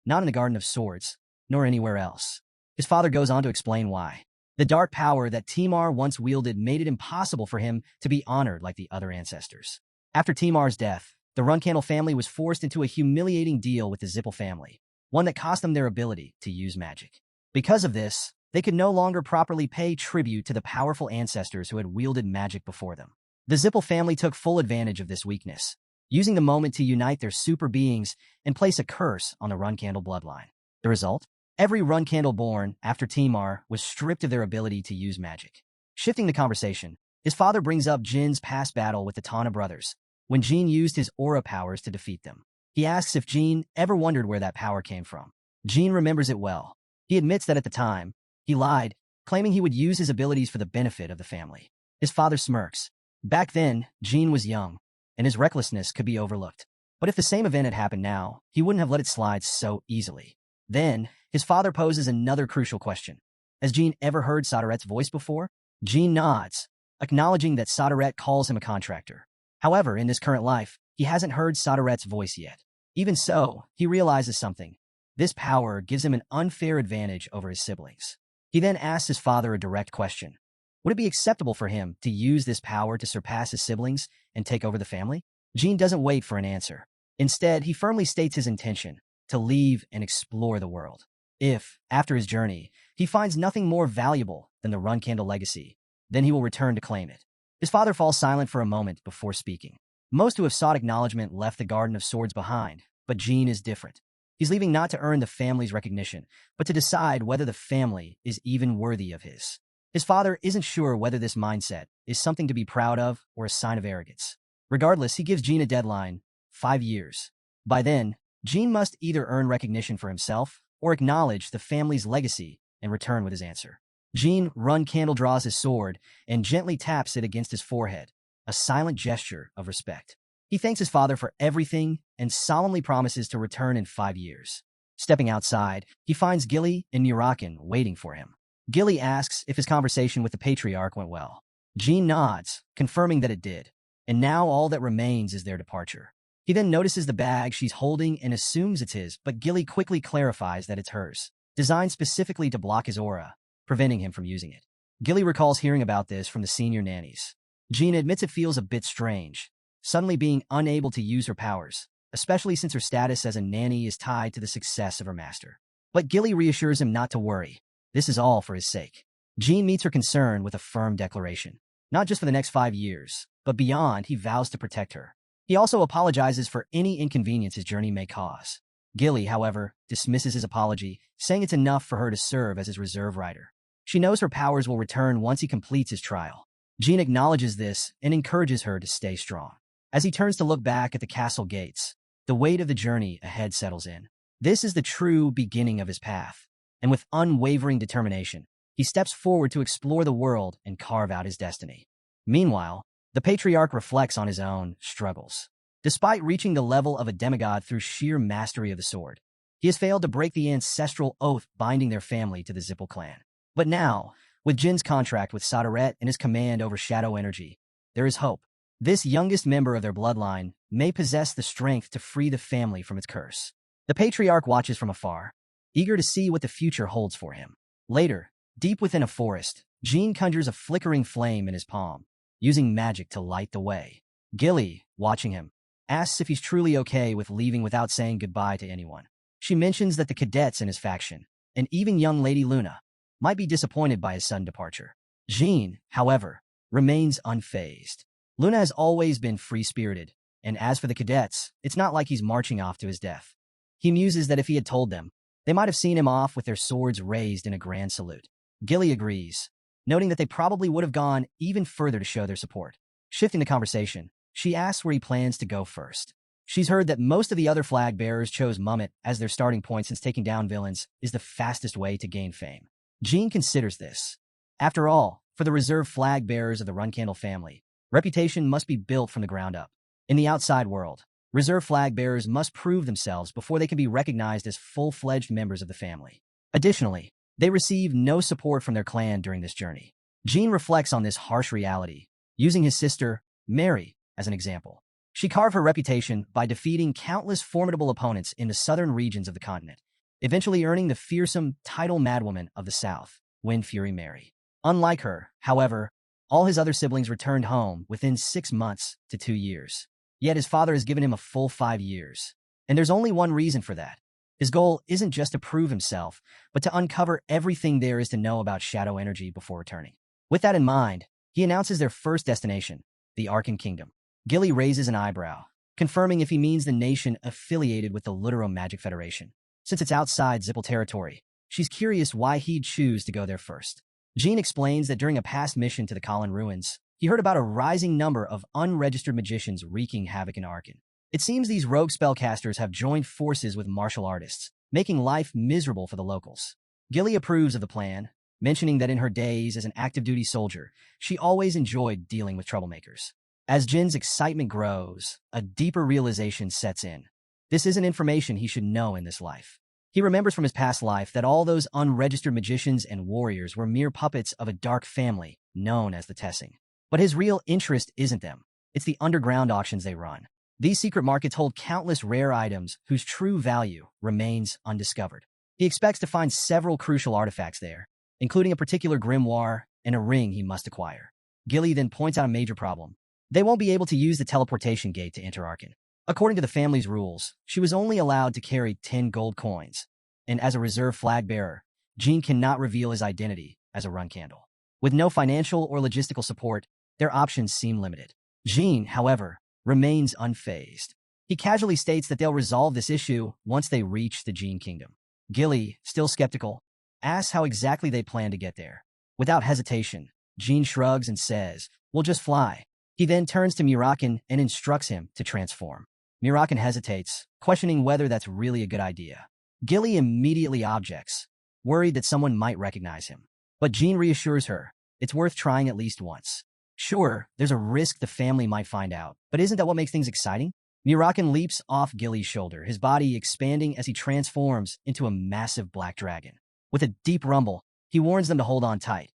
not in the Garden of Swords, nor anywhere else. His father goes on to explain why. The dark power that Timar once wielded made it impossible for him to be honored like the other ancestors. After Timar's death, the Runcandel family was forced into a humiliating deal with the Zippel family, one that cost them their ability to use magic. Because of this, they could no longer properly pay tribute to the powerful ancestors who had wielded magic before them. The Zippel family took full advantage of this weakness, using the moment to unite their super beings and place a curse on the Runcandel bloodline. The result? Every Runcandel born after Timar was stripped of their ability to use magic. Shifting the conversation, his father brings up Jin's past battle with the Tana brothers, when Jin used his aura powers to defeat them. He asks if Jin ever wondered where that power came from. Jin remembers it well. He admits that at the time, he lied, claiming he would use his abilities for the benefit of the family. His father smirks. Back then, Jin was young, and his recklessness could be overlooked. But if the same event had happened now, he wouldn't have let it slide so easily. Then, his father poses another crucial question. Has Jean ever heard Soderet's voice before? Jean nods, acknowledging that Soderet calls him a contractor. However, in this current life, he hasn't heard Soderet's voice yet. Even so, he realizes something. This power gives him an unfair advantage over his siblings. He then asks his father a direct question. Would it be acceptable for him to use this power to surpass his siblings and take over the family? Jean doesn't wait for an answer. Instead, he firmly states his intention to leave and explore the world. If, after his journey, he finds nothing more valuable than the Runcandel legacy, then he will return to claim it. His father falls silent for a moment before speaking. Most who have sought acknowledgement left the Garden of Swords behind, but Jean is different. He's leaving not to earn the family's recognition, but to decide whether the family is even worthy of his. His father isn't sure whether this mindset is something to be proud of or a sign of arrogance. Regardless, he gives Jean a deadline, 5 years. By then, Jean must either earn recognition for himself or acknowledge the family's legacy and return with his answer. Jean Runcandel draws his sword and gently taps it against his forehead, a silent gesture of respect. He thanks his father for everything and solemnly promises to return in 5 years. Stepping outside, he finds Gilly and Murakan waiting for him. Gilly asks if his conversation with the patriarch went well. Jean nods, confirming that it did, and now all that remains is their departure. He then notices the bag she's holding and assumes it's his, but Gilly quickly clarifies that it's hers, designed specifically to block his aura, preventing him from using it. Gilly recalls hearing about this from the senior nannies. Jean admits it feels a bit strange, suddenly being unable to use her powers, especially since her status as a nanny is tied to the success of her master. But Gilly reassures him not to worry. This is all for his sake. Jean meets her concern with a firm declaration. Not just for the next 5 years, but beyond, he vows to protect her. He also apologizes for any inconvenience his journey may cause. Gilly, however, dismisses his apology, saying it's enough for her to serve as his reserve rider. She knows her powers will return once he completes his trial. Jean acknowledges this and encourages her to stay strong. As he turns to look back at the castle gates, the weight of the journey ahead settles in. This is the true beginning of his path, and with unwavering determination, he steps forward to explore the world and carve out his destiny. Meanwhile, the patriarch reflects on his own struggles. Despite reaching the level of a demigod through sheer mastery of the sword, he has failed to break the ancestral oath binding their family to the Zippel clan. But now, with Jin's contract with Saderet and his command over shadow energy, there is hope. This youngest member of their bloodline may possess the strength to free the family from its curse. The patriarch watches from afar, eager to see what the future holds for him. Later, deep within a forest, Jean conjures a flickering flame in his palm, using magic to light the way. Gilly, watching him, asks if he's truly okay with leaving without saying goodbye to anyone. She mentions that the cadets in his faction, and even young Lady Luna, might be disappointed by his sudden departure. Jean, however, remains unfazed. Luna has always been free-spirited, and as for the cadets, it's not like he's marching off to his death. He muses that if he had told them, they might have seen him off with their swords raised in a grand salute. Gilly agrees, noting that they probably would have gone even further to show their support. Shifting the conversation, she asks where he plans to go first. She's heard that most of the other flag bearers chose Mummet as their starting point since taking down villains is the fastest way to gain fame. Jean considers this. After all, for the reserve flag bearers of the Runcandel family, reputation must be built from the ground up. In the outside world, reserve flag bearers must prove themselves before they can be recognized as full-fledged members of the family. Additionally, they receive no support from their clan during this journey. Jean reflects on this harsh reality, using his sister, Mary, as an example. She carved her reputation by defeating countless formidable opponents in the southern regions of the continent, eventually earning the fearsome title Madwoman of the South, Wind Fury Mary. Unlike her, however, all his other siblings returned home within 6 months to 2 years. Yet his father has given him a full 5 years. And there's only one reason for that. His goal isn't just to prove himself, but to uncover everything there is to know about shadow energy before returning. With that in mind, he announces their first destination, the Arkan Kingdom. Gilly raises an eyebrow, confirming if he means the nation affiliated with the Literal Magic Federation. Since it's outside Zippel territory, she's curious why he'd choose to go there first. Jean explains that during a past mission to the Kalin ruins, he heard about a rising number of unregistered magicians wreaking havoc in Arkan. It seems these rogue spellcasters have joined forces with martial artists, making life miserable for the locals. Gilly approves of the plan, mentioning that in her days as an active-duty soldier, she always enjoyed dealing with troublemakers. As Jin's excitement grows, a deeper realization sets in. This isn't information he should know in this life. He remembers from his past life that all those unregistered magicians and warriors were mere puppets of a dark family known as the Tessing. But his real interest isn't them. It's the underground auctions they run. These secret markets hold countless rare items whose true value remains undiscovered. He expects to find several crucial artifacts there, including a particular grimoire and a ring he must acquire. Gilly then points out a major problem. They won't be able to use the teleportation gate to enter Arkan. According to the family's rules, she was only allowed to carry 10 gold coins, and as a reserve flag bearer, Jean cannot reveal his identity as a Runcandel. With no financial or logistical support, their options seem limited. Jean, however, remains unfazed. He casually states that they'll resolve this issue once they reach the Jean Kingdom. Gilly, still skeptical, asks how exactly they plan to get there. Without hesitation, Jean shrugs and says, "We'll just fly." He then turns to Murakan and instructs him to transform. Murakan hesitates, questioning whether that's really a good idea. Gilly immediately objects, worried that someone might recognize him. But Jean reassures her, it's worth trying at least once. Sure, there's a risk the family might find out, but isn't that what makes things exciting? Murakan leaps off Gilly's shoulder, his body expanding as he transforms into a massive black dragon. With a deep rumble, he warns them to hold on tight.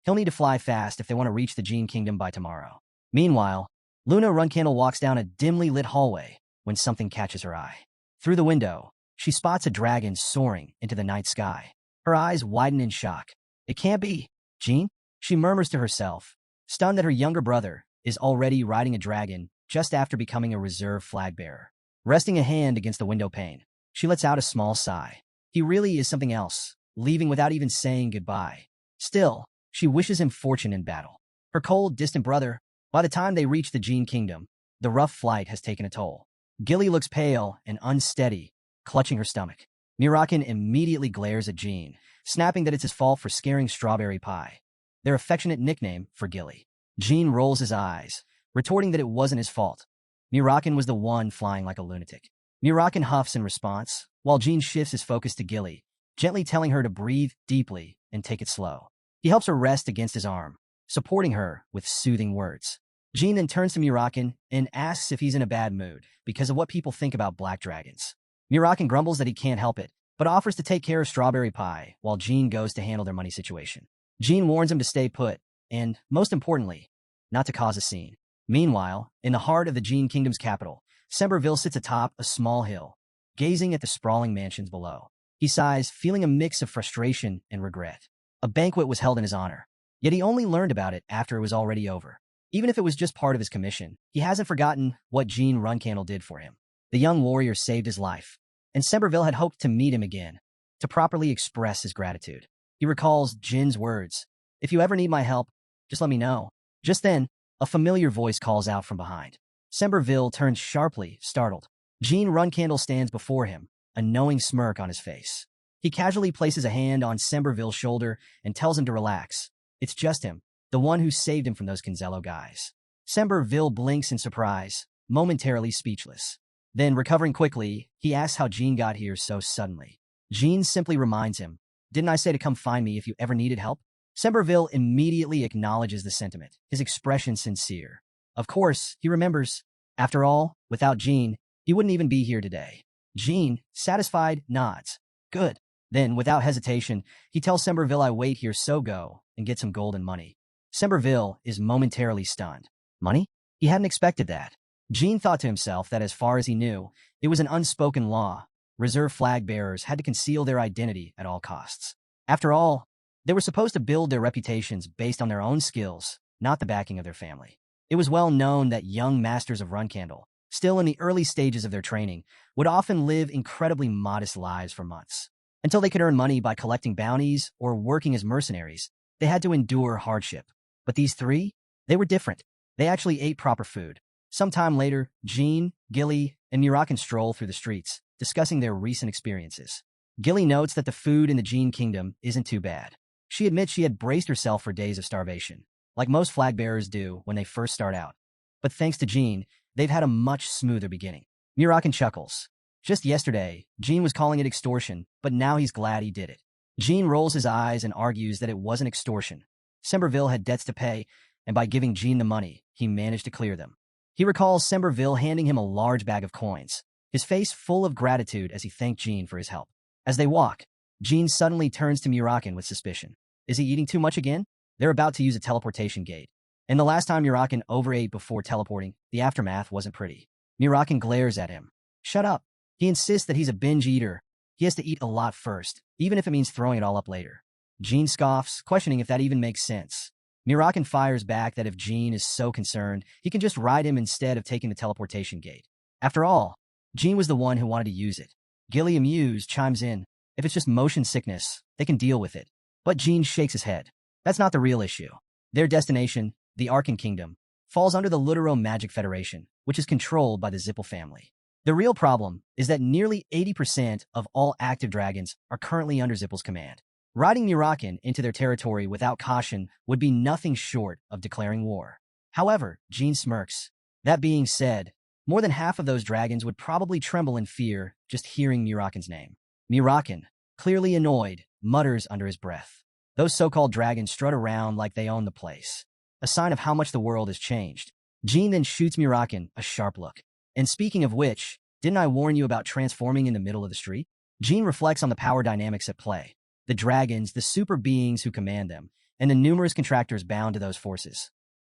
He'll need to fly fast if they want to reach the Gene Kingdom by tomorrow. Meanwhile, Luna Runcandel walks down a dimly lit hallway when something catches her eye. Through the window, she spots a dragon soaring into the night sky. Her eyes widen in shock. It can't be. Gene? She murmurs to herself, stunned that her younger brother is already riding a dragon just after becoming a reserve flag bearer. Resting a hand against the window pane, she lets out a small sigh. He really is something else, leaving without even saying goodbye. Still, she wishes him fortune in battle. Her cold, distant brother, by the time they reach the Gene Kingdom, the rough flight has taken a toll. Gilly looks pale and unsteady, clutching her stomach. Murakan immediately glares at Gene, snapping that it's his fault for scaring Strawberry Pie, their affectionate nickname for Gilly. Gene rolls his eyes, retorting that it wasn't his fault. Murakan was the one flying like a lunatic. Murakan huffs in response, while Gene shifts his focus to Gilly, gently telling her to breathe deeply and take it slow. He helps her rest against his arm, supporting her with soothing words. Gene then turns to Murakan and asks if he's in a bad mood because of what people think about black dragons. Murakan grumbles that he can't help it, but offers to take care of Strawberry Pie while Gene goes to handle their money situation. Gene warns him to stay put and, most importantly, not to cause a scene. Meanwhile, in the heart of the Gene Kingdom's capital, Semberville sits atop a small hill, gazing at the sprawling mansions below. He sighs, feeling a mix of frustration and regret. A banquet was held in his honor, yet he only learned about it after it was already over. Even if it was just part of his commission, he hasn't forgotten what Gene Runcandel did for him. The young warrior saved his life, and Semberville had hoped to meet him again, to properly express his gratitude. He recalls Jin's words, "If you ever need my help, just let me know." Just then, a familiar voice calls out from behind. Semberville turns sharply, startled. Gene Runcandel stands before him, a knowing smirk on his face. He casually places a hand on Semberville's shoulder and tells him to relax. It's just him, the one who saved him from those Conzello guys. Semberville blinks in surprise, momentarily speechless. Then, recovering quickly, he asks how Gene got here so suddenly. Gene simply reminds him, "Didn't I say to come find me if you ever needed help?" Semberville immediately acknowledges the sentiment, his expression sincere. Of course, he remembers. After all, without Gene, he wouldn't even be here today. Gene, satisfied, nods. Good. Then, without hesitation, he tells Semberville, "I wait here, so go and get some gold and money." Semberville is momentarily stunned. Money? He hadn't expected that. Gene thought to himself that as far as he knew, it was an unspoken law. Reserve flag bearers had to conceal their identity at all costs. After all, they were supposed to build their reputations based on their own skills, not the backing of their family. It was well known that young masters of Runcandel, still in the early stages of their training, would often live incredibly modest lives for months. Until they could earn money by collecting bounties or working as mercenaries, they had to endure hardship. But these three? They were different. They actually ate proper food. Sometime later, Gene, Gilly, and Murakan stroll through the streets, discussing their recent experiences. Gilly notes that the food in the Gene Kingdom isn't too bad. She admits she had braced herself for days of starvation, like most flag bearers do when they first start out. But thanks to Gene, they've had a much smoother beginning. Murakan chuckles. Just yesterday, Gene was calling it extortion, but now he's glad he did it. Gene rolls his eyes and argues that it wasn't extortion. Semberville had debts to pay, and by giving Gene the money, he managed to clear them. He recalls Semberville handing him a large bag of coins, his face full of gratitude as he thanked Gene for his help. As they walk, Gene suddenly turns to Murakan with suspicion. Is he eating too much again? They're about to use a teleportation gate. And the last time Murakan overate before teleporting, the aftermath wasn't pretty. Murakan glares at him. Shut up. He insists that he's a binge eater. He has to eat a lot first, even if it means throwing it all up later. Gene scoffs, questioning if that even makes sense. Murakan fires back that if Gene is so concerned, he can just ride him instead of taking the teleportation gate. After all, Gene was the one who wanted to use it. Gilly, amused, chimes in. If it's just motion sickness, they can deal with it. But Gene shakes his head. That's not the real issue. Their destination, the Arin Kingdom, falls under the Lutero Magic Federation, which is controlled by the Zippel family. The real problem is that nearly 80% of all active dragons are currently under Zippel's command. Riding Murakan into their territory without caution would be nothing short of declaring war. However, Gene smirks. That being said, more than half of those dragons would probably tremble in fear just hearing Murakan's name. Murakan, clearly annoyed, mutters under his breath. Those so-called dragons strut around like they own the place. a sign of how much the world has changed. Jean then shoots Murakan a sharp look. And speaking of which, didn't I warn you about transforming in the middle of the street? Jean reflects on the power dynamics at play. The dragons, the super beings who command them, and the numerous contractors bound to those forces.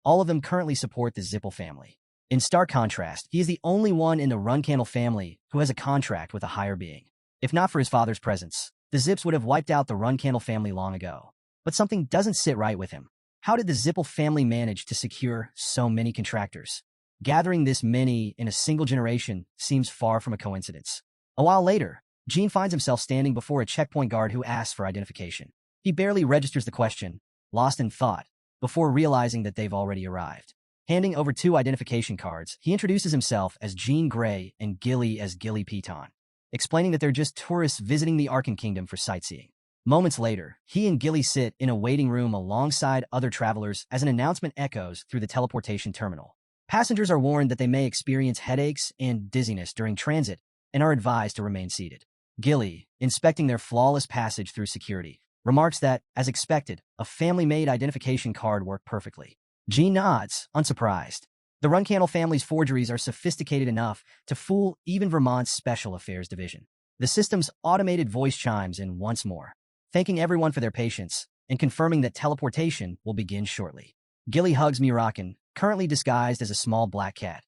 All of them currently support the Zippel family. In stark contrast, he is the only one in the Runcandel family who has a contract with a higher being. If not for his father's presence, the Zips would have wiped out the Runcandel family long ago. But something doesn't sit right with him. How did the Zippel family manage to secure so many contractors? Gathering this many in a single generation seems far from a coincidence. A while later, Jean finds himself standing before a checkpoint guard who asks for identification. He barely registers the question, lost in thought, before realizing that they've already arrived. Handing over 2 identification cards, he introduces himself as Jean Grey and Gilly as Gilly Piton, explaining that they're just tourists visiting the Arkan Kingdom for sightseeing. Moments later, he and Gilly sit in a waiting room alongside other travelers as an announcement echoes through the teleportation terminal. Passengers are warned that they may experience headaches and dizziness during transit and are advised to remain seated. Gilly, inspecting their flawless passage through security, remarks that, as expected, a family-made identification card worked perfectly. Jean nods, unsurprised. The Runcandel family's forgeries are sophisticated enough to fool even Vermont's Special Affairs Division. The system's automated voice chimes in once more, thanking everyone for their patience and confirming that teleportation will begin shortly. Gilly hugs Murakan, currently disguised as a small black cat,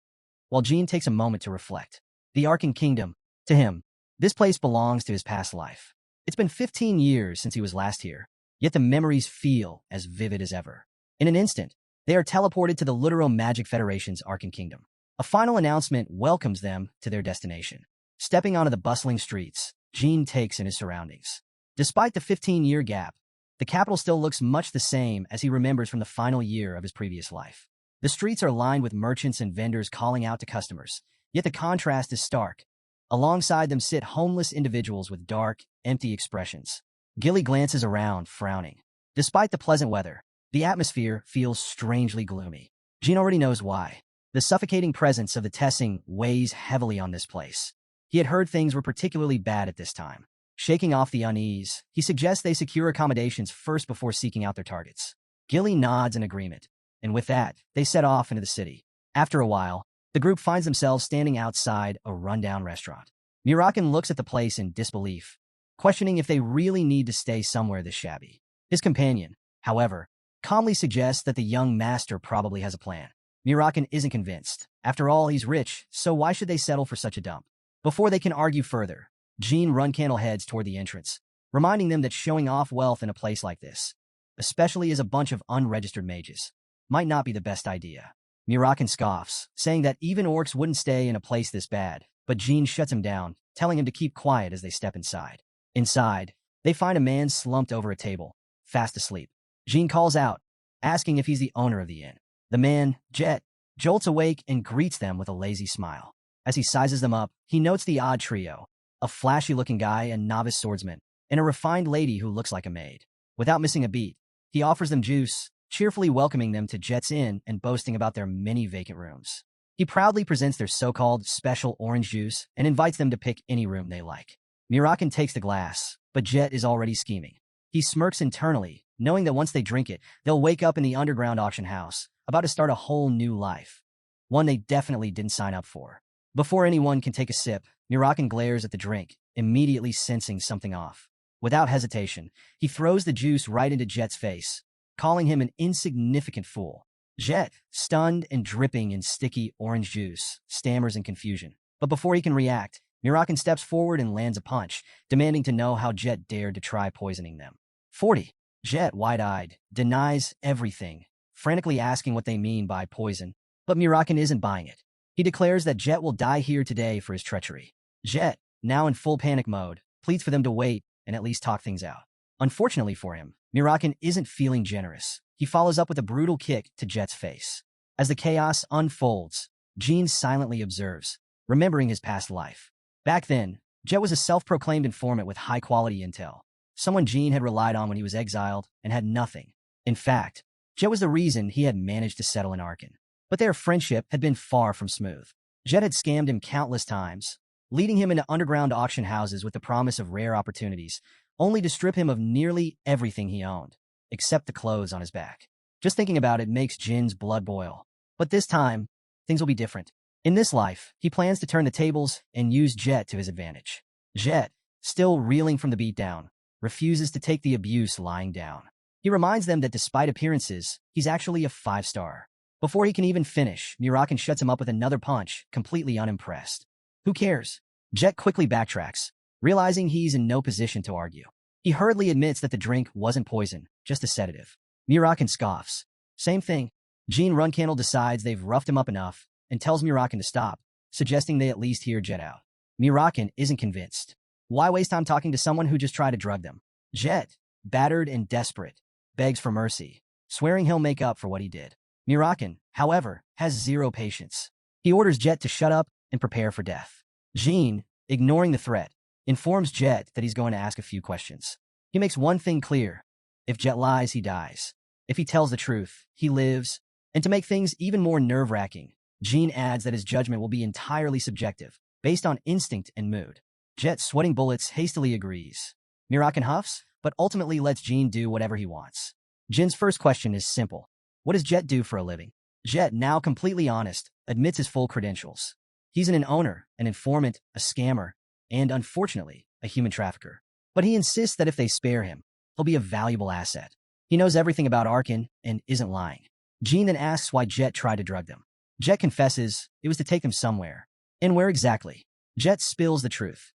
while Jean takes a moment to reflect. The Arkan Kingdom, to him, this place belongs to his past life. It's been 15 years since he was last here, yet the memories feel as vivid as ever. In an instant, they are teleported to the Literal Magic Federation's Arkan Kingdom. A final announcement welcomes them to their destination. Stepping onto the bustling streets, Jean takes in his surroundings. Despite the 15-year gap, the capital still looks much the same as he remembers from the final year of his previous life. The streets are lined with merchants and vendors calling out to customers, yet the contrast is stark. Alongside them sit homeless individuals with dark, empty expressions. Gilly glances around, frowning. Despite the pleasant weather, the atmosphere feels strangely gloomy. Jean already knows why. The suffocating presence of the Tessing weighs heavily on this place. He had heard things were particularly bad at this time. Shaking off the unease, he suggests they secure accommodations first before seeking out their targets. Gilly nods in agreement, and with that, they set off into the city. After a while, the group finds themselves standing outside a rundown restaurant. Murakan looks at the place in disbelief, questioning if they really need to stay somewhere this shabby. His companion, however, calmly suggests that the young master probably has a plan. Murakan isn't convinced. After all, he's rich, so why should they settle for such a dump? Before they can argue further, Jean Runcandel heads toward the entrance, reminding them that showing off wealth in a place like this, especially as a bunch of unregistered mages, might not be the best idea. Murakan scoffs, saying that even orcs wouldn't stay in a place this bad, but Jean shuts him down, telling him to keep quiet as they step inside. Inside, they find a man slumped over a table, fast asleep. Jean calls out, asking if he's the owner of the inn. The man, Jet, jolts awake and greets them with a lazy smile. As he sizes them up, he notes the odd trio, a flashy-looking guy, a novice swordsman, and a refined lady who looks like a maid. Without missing a beat, he offers them juice, cheerfully welcoming them to Jet's Inn and boasting about their many vacant rooms. He proudly presents their so-called special orange juice and invites them to pick any room they like. Murakan takes the glass, but Jet is already scheming. He smirks internally, knowing that once they drink it, they'll wake up in the underground auction house, about to start a whole new life. One they definitely didn't sign up for. Before anyone can take a sip, Murakan glares at the drink, immediately sensing something off. Without hesitation, he throws the juice right into Jet's face, calling him an insignificant fool. Jet, stunned and dripping in sticky orange juice, stammers in confusion. But before he can react, Murakan steps forward and lands a punch, demanding to know how Jet dared to try poisoning them. 40. Jet, wide-eyed, denies everything, frantically asking what they mean by poison. But Murakan isn't buying it. He declares that Jet will die here today for his treachery. Jet, now in full panic mode, pleads for them to wait and at least talk things out. Unfortunately for him, Murakan isn't feeling generous. He follows up with a brutal kick to Jet's face. As the chaos unfolds, Jean silently observes, remembering his past life. Back then, Jet was a self-proclaimed informant with high-quality intel, someone Jean had relied on when he was exiled and had nothing. In fact, Jet was the reason he had managed to settle in Arkan. But their friendship had been far from smooth. Jet had scammed him countless times, leading him into underground auction houses with the promise of rare opportunities, only to strip him of nearly everything he owned, except the clothes on his back. Just thinking about it makes Jin's blood boil. But this time, things will be different. In this life, he plans to turn the tables and use Jet to his advantage. Jet, still reeling from the beatdown, refuses to take the abuse lying down. He reminds them that despite appearances, he's actually a 5-star. Before he can even finish, Murakan shuts him up with another punch, completely unimpressed. Who cares? Jet quickly backtracks, realizing he's in no position to argue. He hurriedly admits that the drink wasn't poison, just a sedative. Murakan scoffs. Same thing. Gene Runcandel decides they've roughed him up enough and tells Murakan to stop, suggesting they at least hear Jet out. Murakan isn't convinced. Why waste time talking to someone who just tried to drug them? Jet, battered and desperate, begs for mercy, swearing he'll make up for what he did. Murakan, however, has zero patience. He orders Jet to shut up and prepare for death. Gene, ignoring the threat, informs Jet that he's going to ask a few questions. He makes one thing clear. If Jet lies, he dies. If he tells the truth, he lives. And to make things even more nerve-wracking, Gene adds that his judgment will be entirely subjective, based on instinct and mood. Jet, sweating bullets, hastily agrees. Murakan huffs, but ultimately lets Gene do whatever he wants. Jin's first question is simple. What does Jet do for a living? Jet, now completely honest, admits his full credentials. He's an owner, an informant, a scammer, and, unfortunately, a human trafficker. But he insists that if they spare him, he'll be a valuable asset. He knows everything about Arin and isn't lying. Gene then asks why Jet tried to drug them. Jet confesses it was to take them somewhere. And where exactly? Jet spills the truth.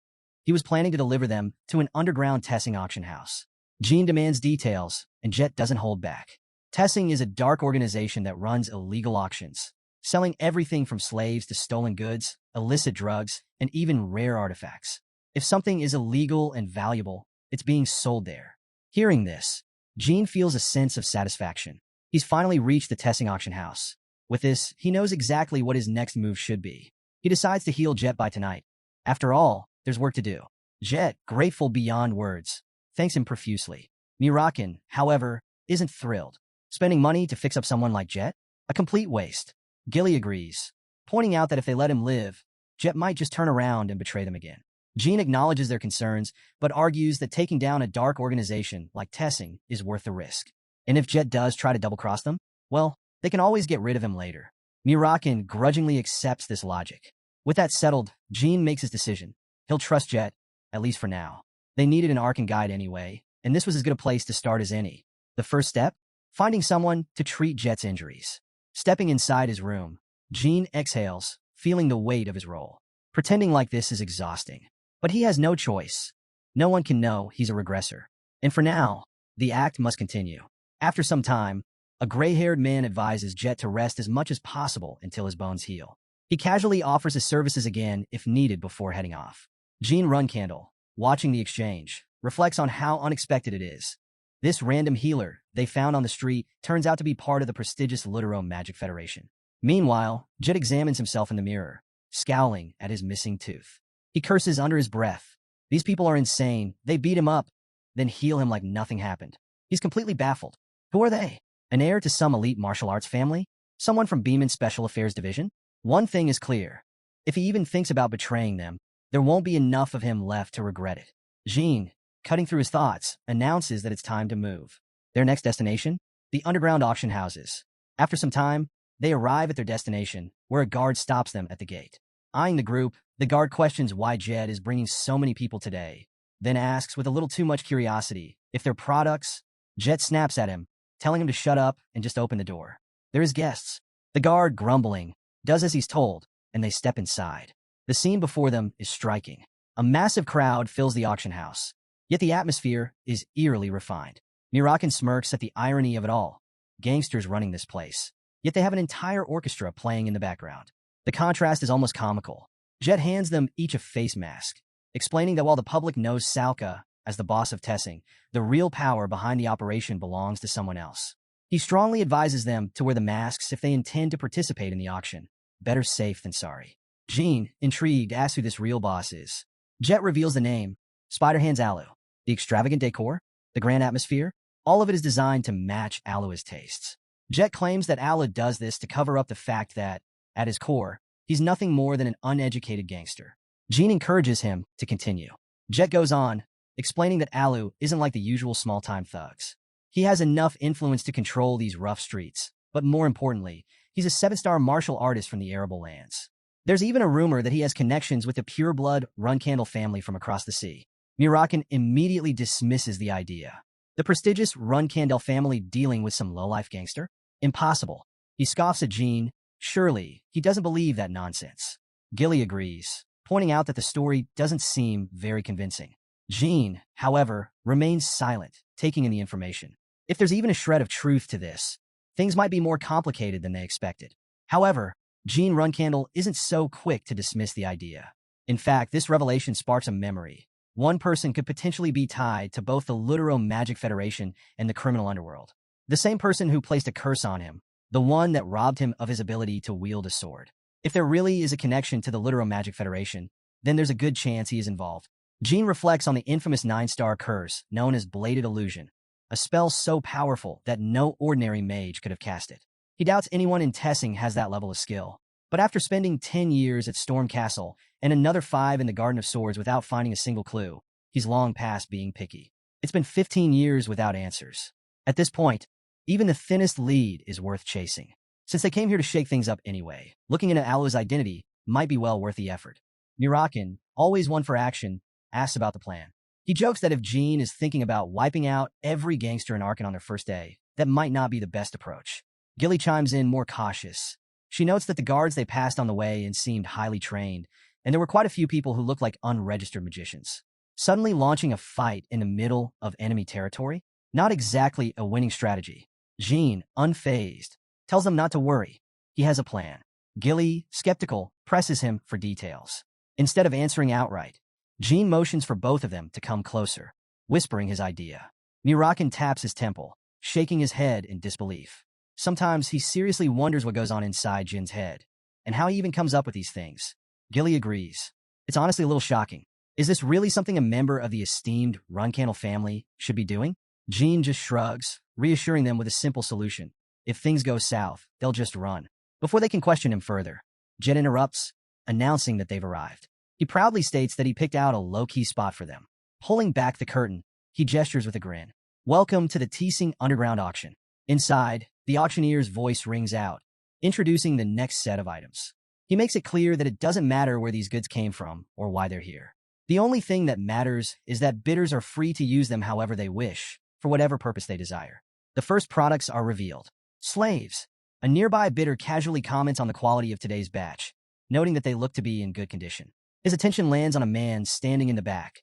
He was planning to deliver them to an underground Tessing auction house. Gene demands details, and Jet doesn't hold back. Tessing is a dark organization that runs illegal auctions, selling everything from slaves to stolen goods, illicit drugs, and even rare artifacts. If something is illegal and valuable, it's being sold there. Hearing this, Gene feels a sense of satisfaction. He's finally reached the Tessing auction house. With this, he knows exactly what his next move should be. He decides to heal Jet by tonight. After all, there's work to do. Jet, grateful beyond words, thanks him profusely. Murakan, however, isn't thrilled. Spending money to fix up someone like Jet? A complete waste. Gilly agrees, pointing out that if they let him live, Jet might just turn around and betray them again. Gene acknowledges their concerns, but argues that taking down a dark organization like Tessing is worth the risk. And if Jet does try to double-cross them, well, they can always get rid of him later. Murakan grudgingly accepts this logic. With that settled, Gene makes his decision. He'll trust Jet, at least for now. They needed an Arin guide anyway, and this was as good a place to start as any. The first step? Finding someone to treat Jet's injuries. Stepping inside his room, Gene exhales, feeling the weight of his role. Pretending like this is exhausting. But he has no choice. No one can know he's a regressor. And for now, the act must continue. After some time, a gray-haired man advises Jet to rest as much as possible until his bones heal. He casually offers his services again if needed before heading off. Gene Runcandel, watching the exchange, reflects on how unexpected it is. This random healer they found on the street turns out to be part of the prestigious Lutero Magic Federation. Meanwhile, Jet examines himself in the mirror, scowling at his missing tooth. He curses under his breath. These people are insane. They beat him up, then heal him like nothing happened. He's completely baffled. Who are they? An heir to some elite martial arts family? Someone from Beeman's Special Affairs Division? One thing is clear. If he even thinks about betraying them, there won't be enough of him left to regret it. Gene, cutting through his thoughts, announces that it's time to move. Their next destination? The underground auction houses. After some time, they arrive at their destination, where a guard stops them at the gate. Eyeing the group, the guard questions why Jet is bringing so many people today, then asks with a little too much curiosity if they're products. Jet snaps at him, telling him to shut up and just open the door. They're his guests. The guard, grumbling, does as he's told, and they step inside. The scene before them is striking. A massive crowd fills the auction house, yet the atmosphere is eerily refined. Murakan smirks at the irony of it all. Gangsters running this place, yet they have an entire orchestra playing in the background. The contrast is almost comical. Jet hands them each a face mask, explaining that while the public knows Salka as the boss of Tessing, the real power behind the operation belongs to someone else. He strongly advises them to wear the masks if they intend to participate in the auction. Better safe than sorry. Gene, intrigued, asks who this real boss is. Jet reveals the name, Spider-Hands Alu. The extravagant decor, the grand atmosphere, all of it is designed to match Alu's tastes. Jet claims that Alu does this to cover up the fact that, at his core, he's nothing more than an uneducated gangster. Gene encourages him to continue. Jet goes on, explaining that Alu isn't like the usual small-time thugs. He has enough influence to control these rough streets, but more importantly, he's a 7-star martial artist from the Arable lands. There's even a rumor that he has connections with the pure-blood Runcandel family from across the sea. Murakan immediately dismisses the idea. The prestigious Runcandel family dealing with some lowlife gangster? Impossible. He scoffs at Jean. Surely, he doesn't believe that nonsense. Gilly agrees, pointing out that the story doesn't seem very convincing. Jean, however, remains silent, taking in the information. If there's even a shred of truth to this, things might be more complicated than they expected. However, Jean Runcandel isn't so quick to dismiss the idea. In fact, this revelation sparks a memory. One person could potentially be tied to both the Lutero Magic Federation and the criminal underworld. The same person who placed a curse on him, the one that robbed him of his ability to wield a sword. If there really is a connection to the Lutero Magic Federation, then there's a good chance he is involved. Jean reflects on the infamous 9-star curse known as Bladed Illusion, a spell so powerful that no ordinary mage could have cast it. He doubts anyone in Tessing has that level of skill. But after spending 10 years at Storm Castle and another 5 in the Garden of Swords without finding a single clue, he's long past being picky. It's been 15 years without answers. At this point, even the thinnest lead is worth chasing. Since they came here to shake things up anyway, looking into Aloe's identity might be well worth the effort. Murakan, always one for action, asks about the plan. He jokes that if Jean is thinking about wiping out every gangster in Arkan on their first day, that might not be the best approach. Gilly chimes in more cautious. She notes that the guards they passed on the way and seemed highly trained, and there were quite a few people who looked like unregistered magicians. Suddenly launching a fight in the middle of enemy territory? Not exactly a winning strategy. Jean, unfazed, tells them not to worry. He has a plan. Gilly, skeptical, presses him for details. Instead of answering outright, Jean motions for both of them to come closer, whispering his idea. Murakan taps his temple, shaking his head in disbelief. Sometimes he seriously wonders what goes on inside Jin's head, and how he even comes up with these things. Gilly agrees. It's honestly a little shocking. Is this really something a member of the esteemed Runcandel family should be doing? Jean just shrugs, reassuring them with a simple solution. If things go south, they'll just run. Before they can question him further, Jet interrupts, announcing that they've arrived. He proudly states that he picked out a low-key spot for them. Pulling back the curtain, he gestures with a grin. Welcome to the Teesing Underground Auction. Inside, the auctioneer's voice rings out, introducing the next set of items. He makes it clear that it doesn't matter where these goods came from or why they're here. The only thing that matters is that bidders are free to use them however they wish, for whatever purpose they desire. The first products are revealed. Slaves. A nearby bidder casually comments on the quality of today's batch, noting that they look to be in good condition. His attention lands on a man standing in the back,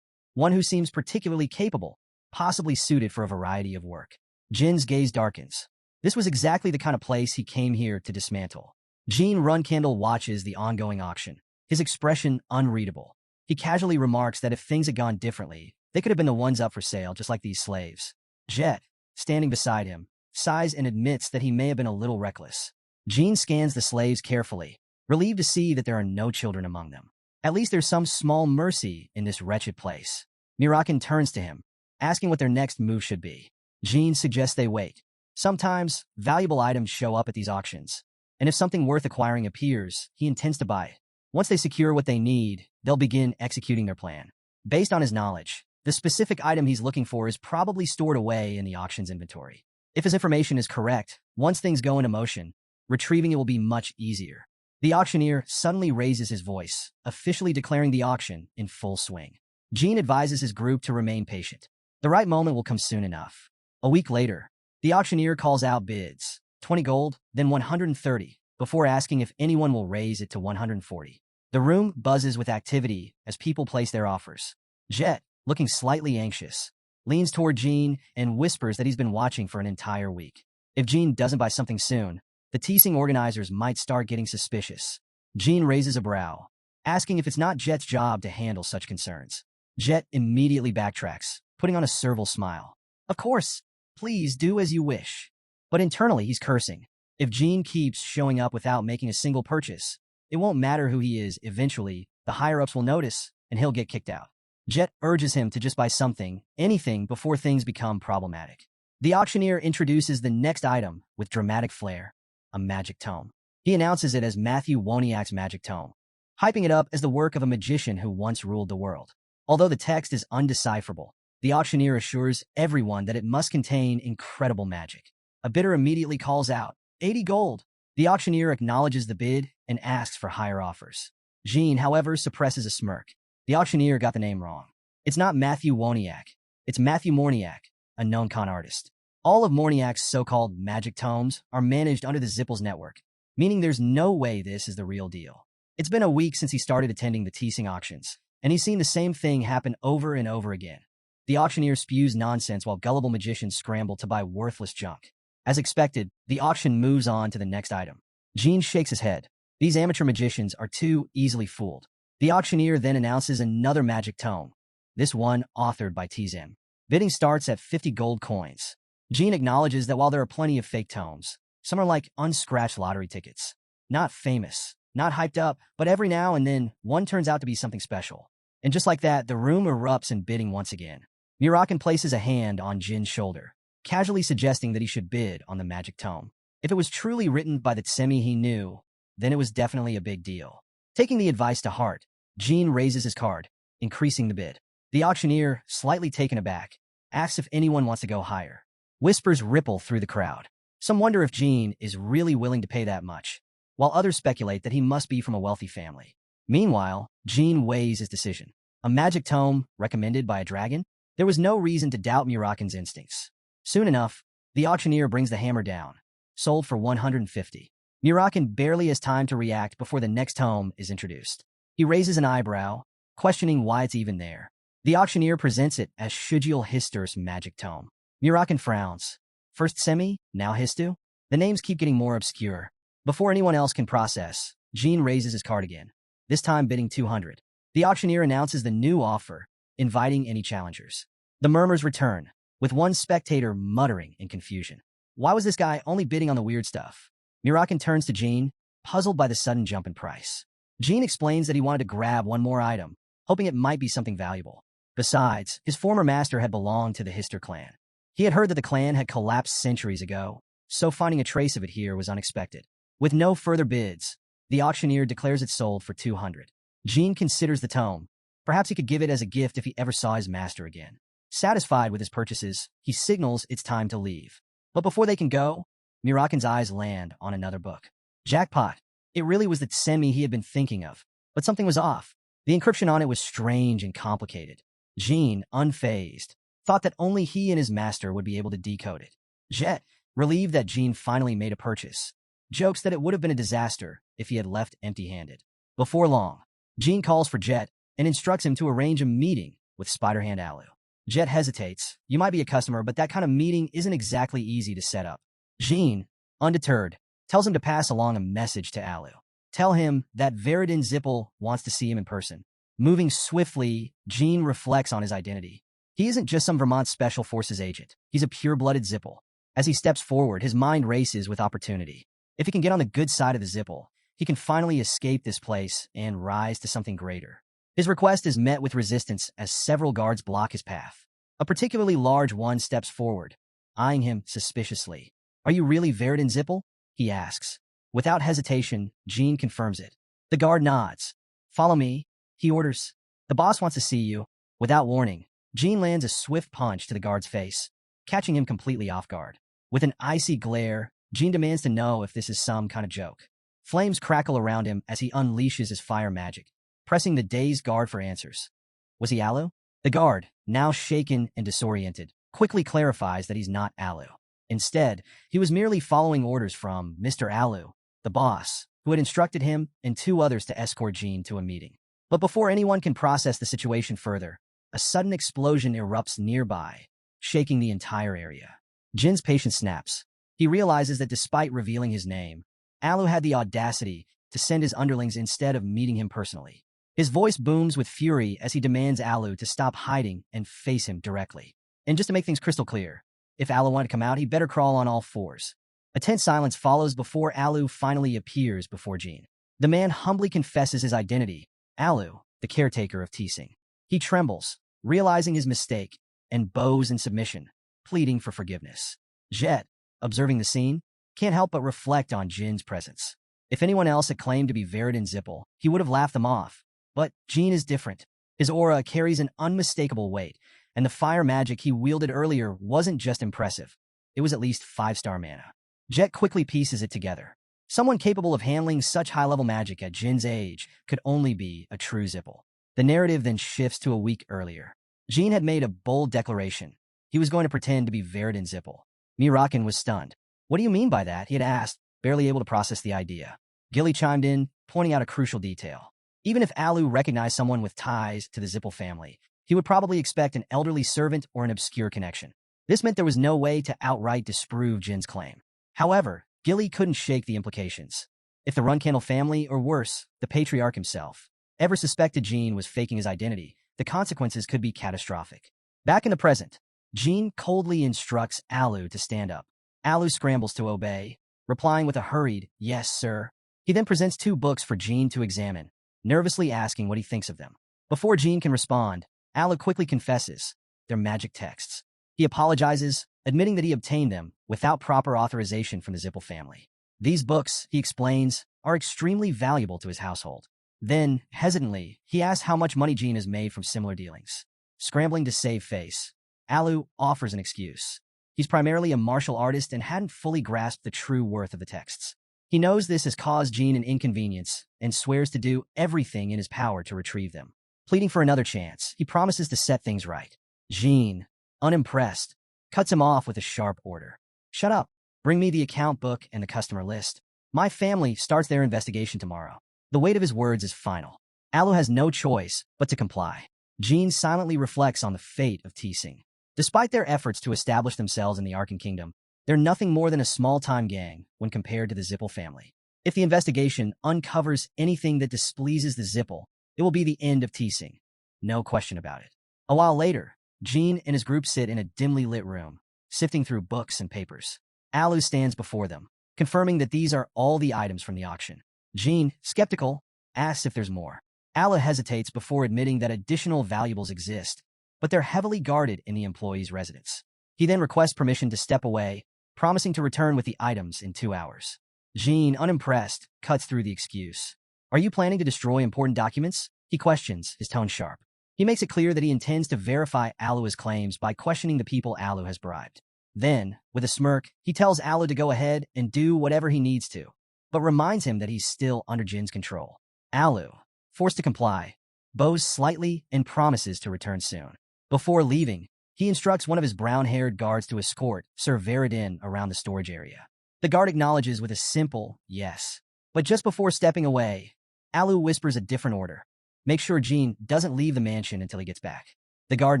one who seems particularly capable, possibly suited for a variety of work. Jin's gaze darkens. This was exactly the kind of place he came here to dismantle. Jean Runcandel watches the ongoing auction, his expression unreadable. He casually remarks that if things had gone differently, they could have been the ones up for sale, just like these slaves. Jet, standing beside him, sighs and admits that he may have been a little reckless. Jean scans the slaves carefully, relieved to see that there are no children among them. At least there's some small mercy in this wretched place. Murakan turns to him, asking what their next move should be. Jean suggests they wait. Sometimes, valuable items show up at these auctions, and if something worth acquiring appears, he intends to buy it. Once they secure what they need, they'll begin executing their plan. Based on his knowledge, the specific item he's looking for is probably stored away in the auction's inventory. If his information is correct, once things go into motion, retrieving it will be much easier. The auctioneer suddenly raises his voice, officially declaring the auction in full swing. Jean advises his group to remain patient. The right moment will come soon enough. A week later, the auctioneer calls out bids, 20 gold, then 130, before asking if anyone will raise it to 140. The room buzzes with activity as people place their offers. Jet, looking slightly anxious, leans toward Jean and whispers that he's been watching for an entire week. If Jean doesn't buy something soon, the teasing organizers might start getting suspicious. Jean raises a brow, asking if it's not Jet's job to handle such concerns. Jet immediately backtracks, putting on a servile smile. Of course, please do as you wish. But internally, he's cursing. If Jean keeps showing up without making a single purchase, it won't matter who he is. Eventually, the higher-ups will notice, and he'll get kicked out. Jet urges him to just buy something, anything, before things become problematic. The auctioneer introduces the next item with dramatic flair, a magic tome. He announces it as Matthew Woniak's magic tome, hyping it up as the work of a magician who once ruled the world. Although the text is undecipherable, The auctioneer assures everyone that it must contain incredible magic. A bidder immediately calls out, 80 gold. The auctioneer acknowledges the bid and asks for higher offers. Jean, however, suppresses a smirk. The auctioneer got the name wrong. It's not Matthew Woniak. It's Matthew Morniak, a known con artist. All of Morniak's so-called magic tomes are managed under the Zippels network, meaning there's no way this is the real deal. It's been a week since he started attending the teasing auctions, and he's seen the same thing happen over and over again. The auctioneer spews nonsense while gullible magicians scramble to buy worthless junk. As expected, the auction moves on to the next item. Jean shakes his head. These amateur magicians are too easily fooled. The auctioneer then announces another magic tome, this one authored by Tzim. Bidding starts at 50 gold coins. Jean acknowledges that while there are plenty of fake tomes, some are like unscratched lottery tickets. Not famous, not hyped up, but every now and then, one turns out to be something special. And just like that, the room erupts in bidding once again. Murakan places a hand on Jin's shoulder, casually suggesting that he should bid on the magic tome. If it was truly written by the Tsemi he knew, then it was definitely a big deal. Taking the advice to heart, Jin raises his card, increasing the bid. The auctioneer, slightly taken aback, asks if anyone wants to go higher. Whispers ripple through the crowd. Some wonder if Jin is really willing to pay that much, while others speculate that he must be from a wealthy family. Meanwhile, Jin weighs his decision. A magic tome recommended by a dragon? There was no reason to doubt Murakan's instincts. Soon enough, the auctioneer brings the hammer down. Sold for 150. Murakan barely has time to react before the next tome is introduced. He raises an eyebrow, questioning why it's even there. The auctioneer presents it as Shujiel Histur's magic tome. Murakan frowns. First Semi, now Histu? The names keep getting more obscure. Before anyone else can process, Jin raises his card again, this time bidding 200. The auctioneer announces the new offer, inviting any challengers. The murmurs return, with one spectator muttering in confusion. Why was this guy only bidding on the weird stuff? Murakan turns to Jin, puzzled by the sudden jump in price. Jin explains that he wanted to grab one more item, hoping it might be something valuable. Besides, his former master had belonged to the Histur clan. He had heard that the clan had collapsed centuries ago, so finding a trace of it here was unexpected. With no further bids, the auctioneer declares it sold for 200. Jin considers the tome. Perhaps he could give it as a gift if he ever saw his master again. Satisfied with his purchases, he signals it's time to leave. But before they can go, Murakan's eyes land on another book. Jackpot. It really was the Tsemi he had been thinking of, but something was off. The encryption on it was strange and complicated. Jin, unfazed, thought that only he and his master would be able to decode it. Jet, relieved that Jin finally made a purchase, jokes that it would have been a disaster if he had left empty-handed. Before long, Jin calls for Jet and instructs him to arrange a meeting with Spider-Hand Alu. Jet hesitates. You might be a customer, but that kind of meeting isn't exactly easy to set up. Jin, undeterred, tells him to pass along a message to Alu. Tell him that Veridin Zippel wants to see him in person. Moving swiftly, Jin reflects on his identity. He isn't just some Vermont Special Forces agent. He's a pure-blooded Zippel. As he steps forward, his mind races with opportunity. If he can get on the good side of the Zippel, he can finally escape this place and rise to something greater. His request is met with resistance as several guards block his path. A particularly large one steps forward, eyeing him suspiciously. Are you really Veridin Zippel? He asks. Without hesitation, Jin confirms it. The guard nods. Follow me, he orders. The boss wants to see you. Without warning, Jin lands a swift punch to the guard's face, catching him completely off guard. With an icy glare, Jin demands to know if this is some kind of joke. Flames crackle around him as he unleashes his fire magic, pressing the dazed guard for answers. Was he Alu? The guard, now shaken and disoriented, quickly clarifies that he's not Alu. Instead, he was merely following orders from Mr. Alu, the boss, who had instructed him and two others to escort Jin to a meeting. But before anyone can process the situation further, a sudden explosion erupts nearby, shaking the entire area. Jin's patience snaps. He realizes that despite revealing his name, Alu had the audacity to send his underlings instead of meeting him personally. His voice booms with fury as he demands Alu to stop hiding and face him directly. And just to make things crystal clear, if Alu wanted to come out, he'd better crawl on all fours. A tense silence follows before Alu finally appears before Jin. The man humbly confesses his identity, Alu, the caretaker of Teasing. He trembles, realizing his mistake, and bows in submission, pleading for forgiveness. Jet, observing the scene, can't help but reflect on Jin's presence. If anyone else had claimed to be Veridin Zippel, he would have laughed them off. But Jin is different. His aura carries an unmistakable weight, and the fire magic he wielded earlier wasn't just impressive. It was at least 5-star mana. Jet quickly pieces it together. Someone capable of handling such high-level magic at Jin's age could only be a true Zipple. The narrative then shifts to a week earlier. Jin had made a bold declaration. He was going to pretend to be Verdun Zipple. Murakan was stunned. "What do you mean by that?" he had asked, barely able to process the idea. Gilly chimed in, pointing out a crucial detail. Even if Alu recognized someone with ties to the Zipple family, he would probably expect an elderly servant or an obscure connection. This meant there was no way to outright disprove Jin's claim. However, Gilly couldn't shake the implications. If the Runcandel family, or worse, the patriarch himself, ever suspected Jin was faking his identity, the consequences could be catastrophic. Back in the present, Jin coldly instructs Alu to stand up. Alu scrambles to obey, replying with a hurried, "Yes, sir." He then presents 2 books for Jin to examine, nervously asking what he thinks of them. Before Jin can respond, Alu quickly confesses they're magic texts. He apologizes, admitting that he obtained them without proper authorization from the Zipple family. These books, he explains, are extremely valuable to his household. Then, hesitantly, he asks how much money Jin has made from similar dealings. Scrambling to save face, Alu offers an excuse. He's primarily a martial artist and hadn't fully grasped the true worth of the texts. He knows this has caused Jin an inconvenience and swears to do everything in his power to retrieve them. Pleading for another chance, he promises to set things right. Jin, unimpressed, cuts him off with a sharp order. "Shut up. Bring me the account book and the customer list. My family starts their investigation tomorrow." The weight of his words is final. Alu has no choice but to comply. Jin silently reflects on the fate of Tsing. Despite their efforts to establish themselves in the Arkan Kingdom, they're nothing more than a small-time gang when compared to the Zipple family. If the investigation uncovers anything that displeases the Zipple, it will be the end of Tsing. No question about it. A while later, Jin and his group sit in a dimly lit room, sifting through books and papers. Alu stands before them, confirming that these are all the items from the auction. Jin, skeptical, asks if there's more. Alu hesitates before admitting that additional valuables exist, but they're heavily guarded in the employee's residence. He then requests permission to step away, promising to return with the items in 2 hours. Jin, unimpressed, cuts through the excuse. "Are you planning to destroy important documents?" he questions, his tone sharp. He makes it clear that he intends to verify Alu's claims by questioning the people Alu has bribed. Then, with a smirk, he tells Alu to go ahead and do whatever he needs to, but reminds him that he's still under Jin's control. Alu, forced to comply, bows slightly and promises to return soon. Before leaving, he instructs one of his brown-haired guards to escort Sir Verdun around the storage area. The guard acknowledges with a simple yes. But just before stepping away, Alu whispers a different order. Make sure Jin doesn't leave the mansion until he gets back. The guard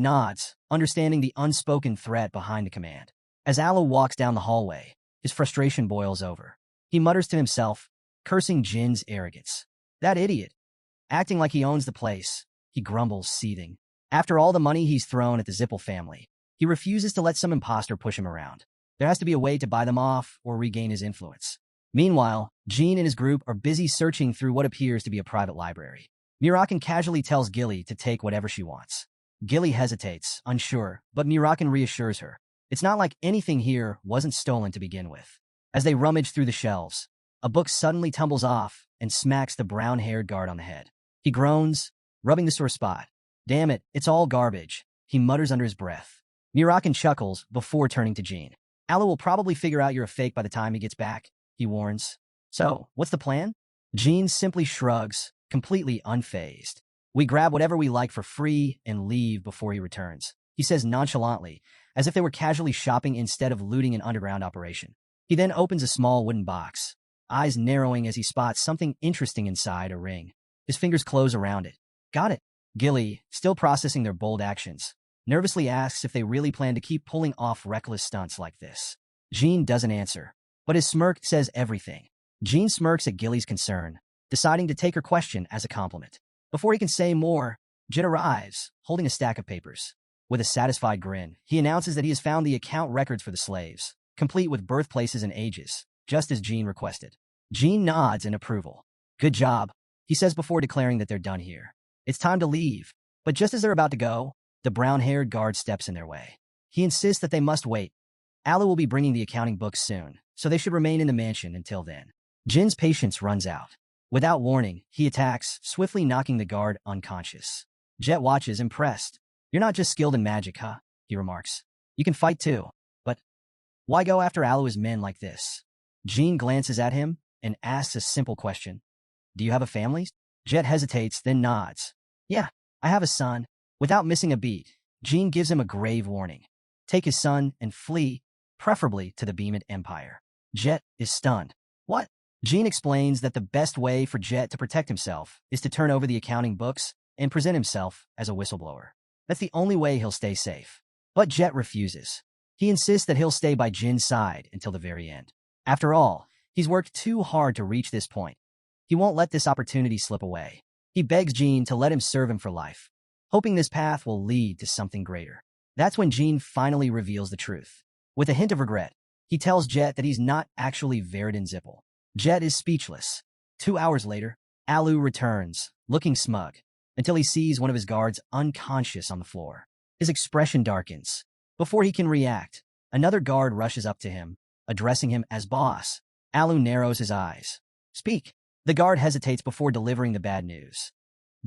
nods, understanding the unspoken threat behind the command. As Alu walks down the hallway, his frustration boils over. He mutters to himself, cursing Jin's arrogance. "That idiot. Acting like he owns the place," he grumbles, seething. After all the money he's thrown at the Zipple family, he refuses to let some imposter push him around. There has to be a way to buy them off or regain his influence. Meanwhile, Jin and his group are busy searching through what appears to be a private library. Murakan casually tells Gilly to take whatever she wants. Gilly hesitates, unsure, but Murakan reassures her. It's not like anything here wasn't stolen to begin with. As they rummage through the shelves, a book suddenly tumbles off and smacks the brown-haired guard on the head. He groans, rubbing the sore spot. "Damn it, it's all garbage," he mutters under his breath. Murakan chuckles before turning to Jin. "Alu will probably figure out you're a fake by the time he gets back," he warns. "So, what's the plan?" Jin simply shrugs, completely unfazed. "We grab whatever we like for free and leave before he returns," he says nonchalantly, as if they were casually shopping instead of looting an underground operation. He then opens a small wooden box, eyes narrowing as he spots something interesting inside a ring. His fingers close around it. "Got it." Gilly, still processing their bold actions, nervously asks if they really plan to keep pulling off reckless stunts like this. Jin doesn't answer, but his smirk says everything. Jin smirks at Gilly's concern, deciding to take her question as a compliment. Before he can say more, Jin arrives, holding a stack of papers. With a satisfied grin, he announces that he has found the account records for the slaves, complete with birthplaces and ages, just as Jin requested. Jin nods in approval. "Good job," he says before declaring that they're done here. It's time to leave, but just as they're about to go, the brown-haired guard steps in their way. He insists that they must wait. Alu will be bringing the accounting books soon, so they should remain in the mansion until then. Jin's patience runs out. Without warning, he attacks, swiftly knocking the guard unconscious. Jet watches, impressed. You're not just skilled in magic, huh? He remarks. You can fight too. But why go after Alu's men like this? Jean glances at him and asks a simple question. Do you have a family? Jet hesitates, then nods. Yeah, I have a son. Without missing a beat, Jean gives him a grave warning. Take his son and flee, preferably to the Beamid Empire. Jet is stunned. What? Jean explains that the best way for Jet to protect himself is to turn over the accounting books and present himself as a whistleblower. That's the only way he'll stay safe. But Jet refuses. He insists that he'll stay by Jin's side until the very end. After all, he's worked too hard to reach this point. He won't let this opportunity slip away. He begs Jean to let him serve him for life, hoping this path will lead to something greater. That's when Jean finally reveals the truth. With a hint of regret, he tells Jet that he's not actually Veridin Zippel. Jet is speechless. 2 hours later, Alu returns, looking smug, until he sees one of his guards unconscious on the floor. His expression darkens. Before he can react, another guard rushes up to him, addressing him as boss. Alu narrows his eyes. Speak. The guard hesitates before delivering the bad news.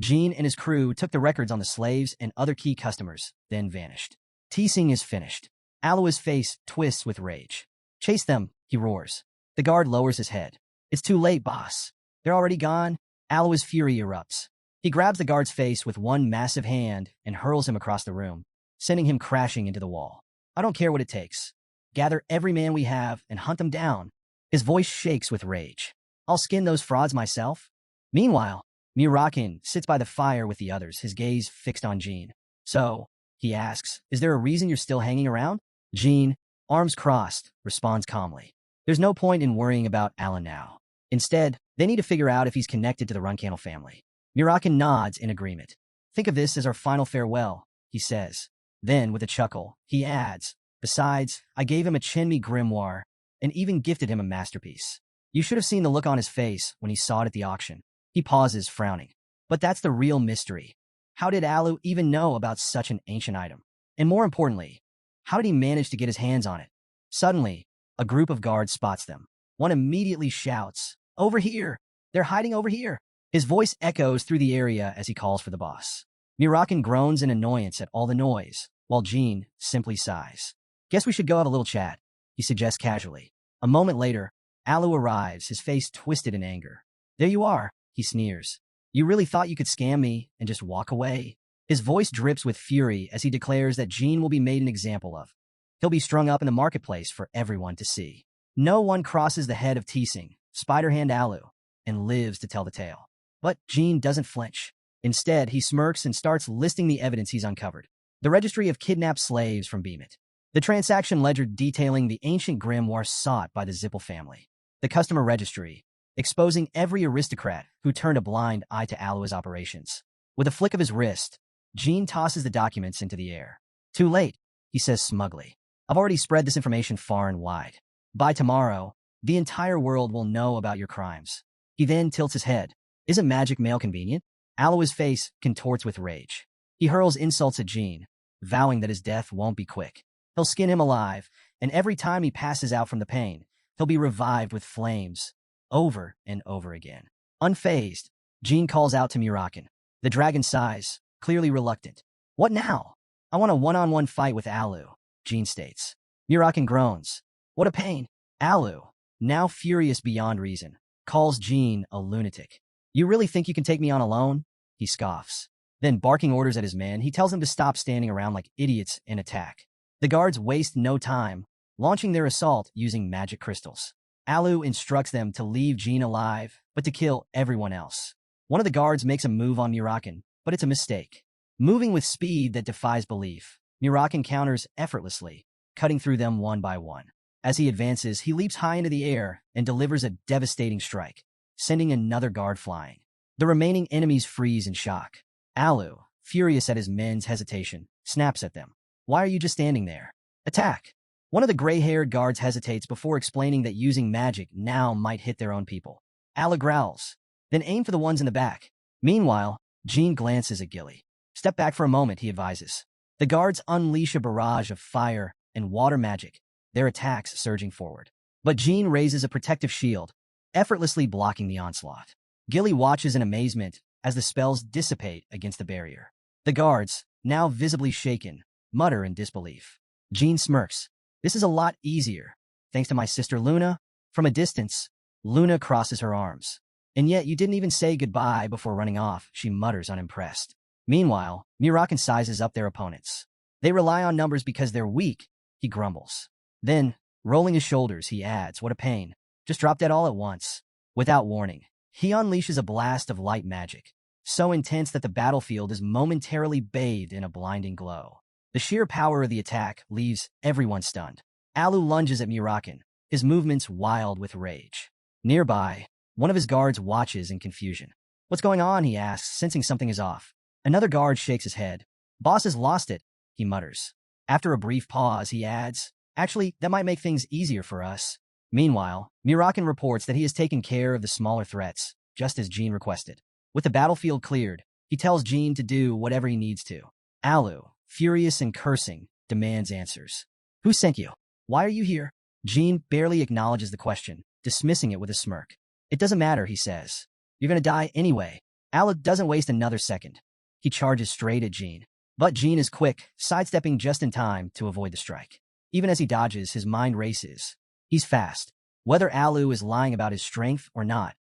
Jean and his crew took the records on the slaves and other key customers, then vanished. Teasing is finished. Alu's face twists with rage. Chase them, he roars. The guard lowers his head. It's too late, boss. They're already gone. Alu's fury erupts. He grabs the guard's face with one massive hand and hurls him across the room, sending him crashing into the wall. I don't care what it takes. Gather every man we have and hunt them down. His voice shakes with rage. I'll skin those frauds myself. Meanwhile, Murakan sits by the fire with the others, his gaze fixed on Jean. So, he asks, is there a reason you're still hanging around? Jean, arms crossed, responds calmly. There's no point in worrying about Alan now. Instead, they need to figure out if he's connected to the Runcandel family. Murakan nods in agreement. Think of this as our final farewell, he says. Then, with a chuckle, he adds, besides, I gave him a Chenmi grimoire and even gifted him a masterpiece. You should have seen the look on his face when he saw it at the auction. He pauses, frowning. But that's the real mystery. How did Alu even know about such an ancient item? And more importantly, how did he manage to get his hands on it? Suddenly, a group of guards spots them. One immediately shouts, Over here! They're hiding over here! His voice echoes through the area as he calls for the boss. Murakan groans in annoyance at all the noise, while Jean simply sighs. Guess we should go have a little chat, he suggests casually. A moment later, Alu arrives, his face twisted in anger. There you are, he sneers. You really thought you could scam me and just walk away? His voice drips with fury as he declares that Jean will be made an example of. He'll be strung up in the marketplace for everyone to see. No one crosses the head of Teasing, Spider-Hand Alu, and lives to tell the tale. But Jean doesn't flinch. Instead, he smirks and starts listing the evidence he's uncovered. The registry of kidnapped slaves from Beamid. The transaction ledger detailing the ancient grimoire sought by the Zippel family. The customer registry, exposing every aristocrat who turned a blind eye to Alu's operations. With a flick of his wrist, Jean tosses the documents into the air. Too late, he says smugly. I've already spread this information far and wide. By tomorrow, the entire world will know about your crimes. He then tilts his head. Isn't magic mail convenient? Alu's face contorts with rage. He hurls insults at Jean, vowing that his death won't be quick. He'll skin him alive, and every time he passes out from the pain, he'll be revived with flames, over and over again. Unfazed, Jean calls out to Murakan. The dragon sighs, clearly reluctant. What now? I want a one-on-one fight with Alu, Jean states. Murakan groans. What a pain. Alu, now furious beyond reason, calls Jean a lunatic. You really think you can take me on alone? He scoffs. Then, barking orders at his men, he tells them to stop standing around like idiots and attack. The guards waste no time, launching their assault using magic crystals. Alu instructs them to leave Jean alive, but to kill everyone else. One of the guards makes a move on Murakan, but it's a mistake. Moving with speed that defies belief, Murakan counters effortlessly, cutting through them one by one. As he advances, he leaps high into the air and delivers a devastating strike, sending another guard flying. The remaining enemies freeze in shock. Alu, furious at his men's hesitation, snaps at them. Why are you just standing there? Attack! One of the gray-haired guards hesitates before explaining that using magic now might hit their own people. Alu growls, then aim for the ones in the back. Meanwhile, Jean glances at Gilly. Step back for a moment, he advises. The guards unleash a barrage of fire and water magic, their attacks surging forward. But Jean raises a protective shield, effortlessly blocking the onslaught. Gilly watches in amazement as the spells dissipate against the barrier. The guards, now visibly shaken, mutter in disbelief. Jean smirks. This is a lot easier, thanks to my sister Luna. From a distance, Luna crosses her arms. And yet you didn't even say goodbye before running off, she mutters unimpressed. Meanwhile, Murakan sizes up their opponents. They rely on numbers because they're weak, he grumbles. Then, rolling his shoulders, he adds, what a pain. Just drop dead all at once. Without warning, he unleashes a blast of light magic, so intense that the battlefield is momentarily bathed in a blinding glow. The sheer power of the attack leaves everyone stunned. Alu lunges at Murakan, his movements wild with rage. Nearby, one of his guards watches in confusion. What's going on, he asks, sensing something is off. Another guard shakes his head. Boss has lost it, he mutters. After a brief pause, he adds, actually, that might make things easier for us. Meanwhile, Murakan reports that he has taken care of the smaller threats, just as Jean requested. With the battlefield cleared, he tells Jean to do whatever he needs to. Alu, furious and cursing, demands answers. Who sent you? Why are you here? Jean barely acknowledges the question, dismissing it with a smirk. It doesn't matter, he says. You're gonna die anyway. Alu doesn't waste another second. He charges straight at Jean. But Jean is quick, sidestepping just in time to avoid the strike. Even as he dodges, his mind races. He's fast. Whether Alu is lying about his strength or not,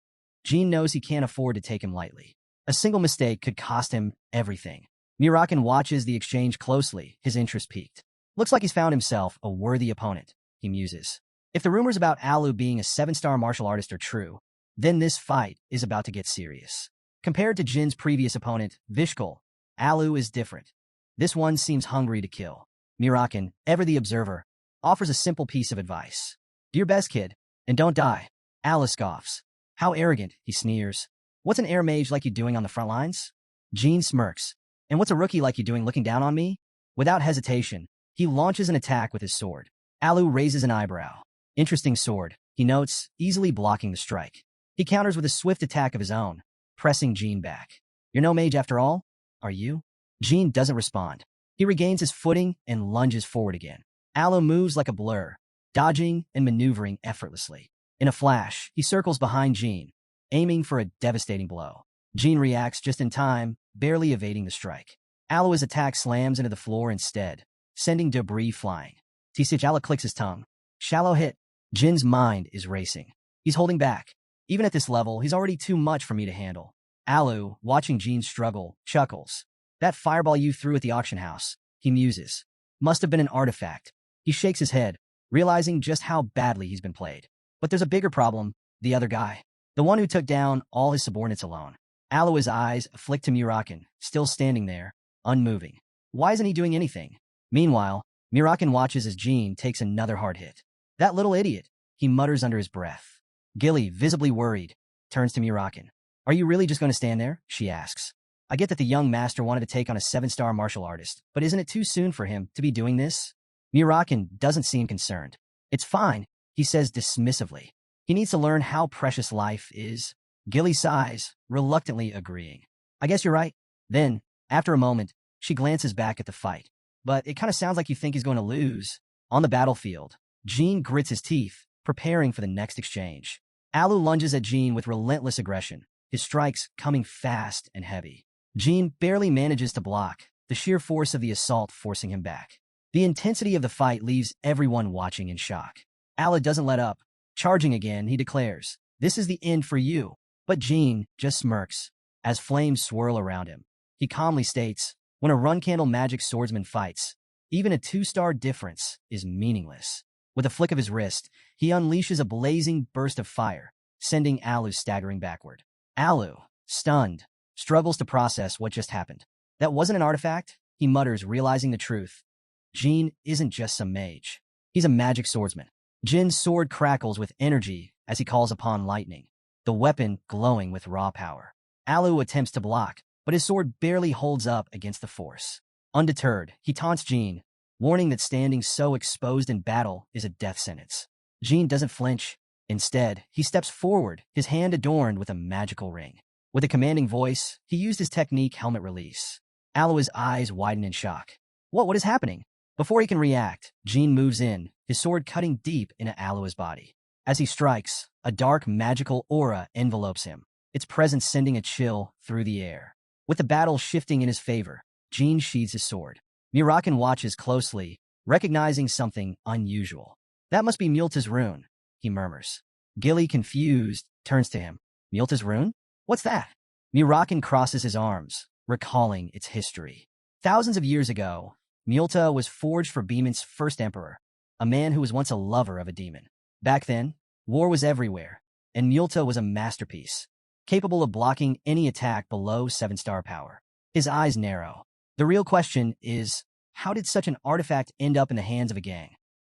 Jean knows he can't afford to take him lightly. A single mistake could cost him everything. Murakan watches the exchange closely, his interest piqued. Looks like he's found himself a worthy opponent, he muses. If the rumors about Alu being a 7-star martial artist are true, then this fight is about to get serious. Compared to Jin's previous opponent, Vishkal, Alu is different. This one seems hungry to kill. Murakan, ever the observer, offers a simple piece of advice. Do your best, kid, and don't die. Alu scoffs. How arrogant, he sneers. What's an air mage like you doing on the front lines? Jean smirks. And what's a rookie like you doing looking down on me? Without hesitation, he launches an attack with his sword. Alu raises an eyebrow. Interesting sword, he notes, easily blocking the strike. He counters with a swift attack of his own, pressing Jean back. You're no mage after all, are you? Jean doesn't respond. He regains his footing and lunges forward again. Alu moves like a blur, dodging and maneuvering effortlessly. In a flash, he circles behind Jean, aiming for a devastating blow. Jean reacts just in time, barely evading the strike. Alu's attack slams into the floor instead, sending debris flying. Alu clicks his tongue. Shallow hit. Jin's mind is racing. He's holding back. Even at this level, he's already too much for me to handle. Alu, watching Jean struggle, chuckles. That fireball you threw at the auction house, he muses. Must have been an artifact. He shakes his head, realizing just how badly he's been played. But there's a bigger problem, the other guy. The one who took down all his subordinates alone. Alu's eyes flick to Murakan, still standing there, unmoving. Why isn't he doing anything? Meanwhile, Murakan watches as Jean takes another hard hit. That little idiot, he mutters under his breath. Gilly, visibly worried, turns to Murakan. Are you really just going to stand there? She asks. I get that the young master wanted to take on a 7-star martial artist, but isn't it too soon for him to be doing this? Murakan doesn't seem concerned. It's fine, he says dismissively. He needs to learn how precious life is. Gilly sighs, reluctantly agreeing. I guess you're right. Then, after a moment, she glances back at the fight. But it kind of sounds like you think he's going to lose. On the battlefield, Jean grits his teeth, preparing for the next exchange. Alu lunges at Jean with relentless aggression, his strikes coming fast and heavy. Jean barely manages to block, the sheer force of the assault forcing him back. The intensity of the fight leaves everyone watching in shock. Alu doesn't let up. Charging again, he declares, "This is the end for you." But Jean just smirks, as flames swirl around him. He calmly states, when a Runcandel magic swordsman fights, even a 2-star difference is meaningless. With a flick of his wrist, he unleashes a blazing burst of fire, sending Alu staggering backward. Alu, stunned, struggles to process what just happened. That wasn't an artifact, he mutters, realizing the truth. Jean isn't just some mage. He's a magic swordsman. Jin's sword crackles with energy as he calls upon lightning, the weapon glowing with raw power. Alu attempts to block, but his sword barely holds up against the force. Undeterred, he taunts Jean, warning that standing so exposed in battle is a death sentence. Jean doesn't flinch. Instead, he steps forward, his hand adorned with a magical ring. With a commanding voice, he used his technique helmet release. Alu's eyes widen in shock. What is happening? Before he can react, Jean moves in, his sword cutting deep into Alu's body. As he strikes, a dark magical aura envelopes him, its presence sending a chill through the air. With the battle shifting in his favor, Jean sheathes his sword. Murakan watches closely, recognizing something unusual. That must be Mjolta's rune, he murmurs. Gilly, confused, turns to him. Mjolta's rune? What's that? Murakan crosses his arms, recalling its history. Thousands of years ago, Mjolta was forged for Beeman's first emperor, a man who was once a lover of a demon. Back then, war was everywhere, and Mjolta was a masterpiece, capable of blocking any attack below 7-star power. His eyes narrow. The real question is, how did such an artifact end up in the hands of a gang?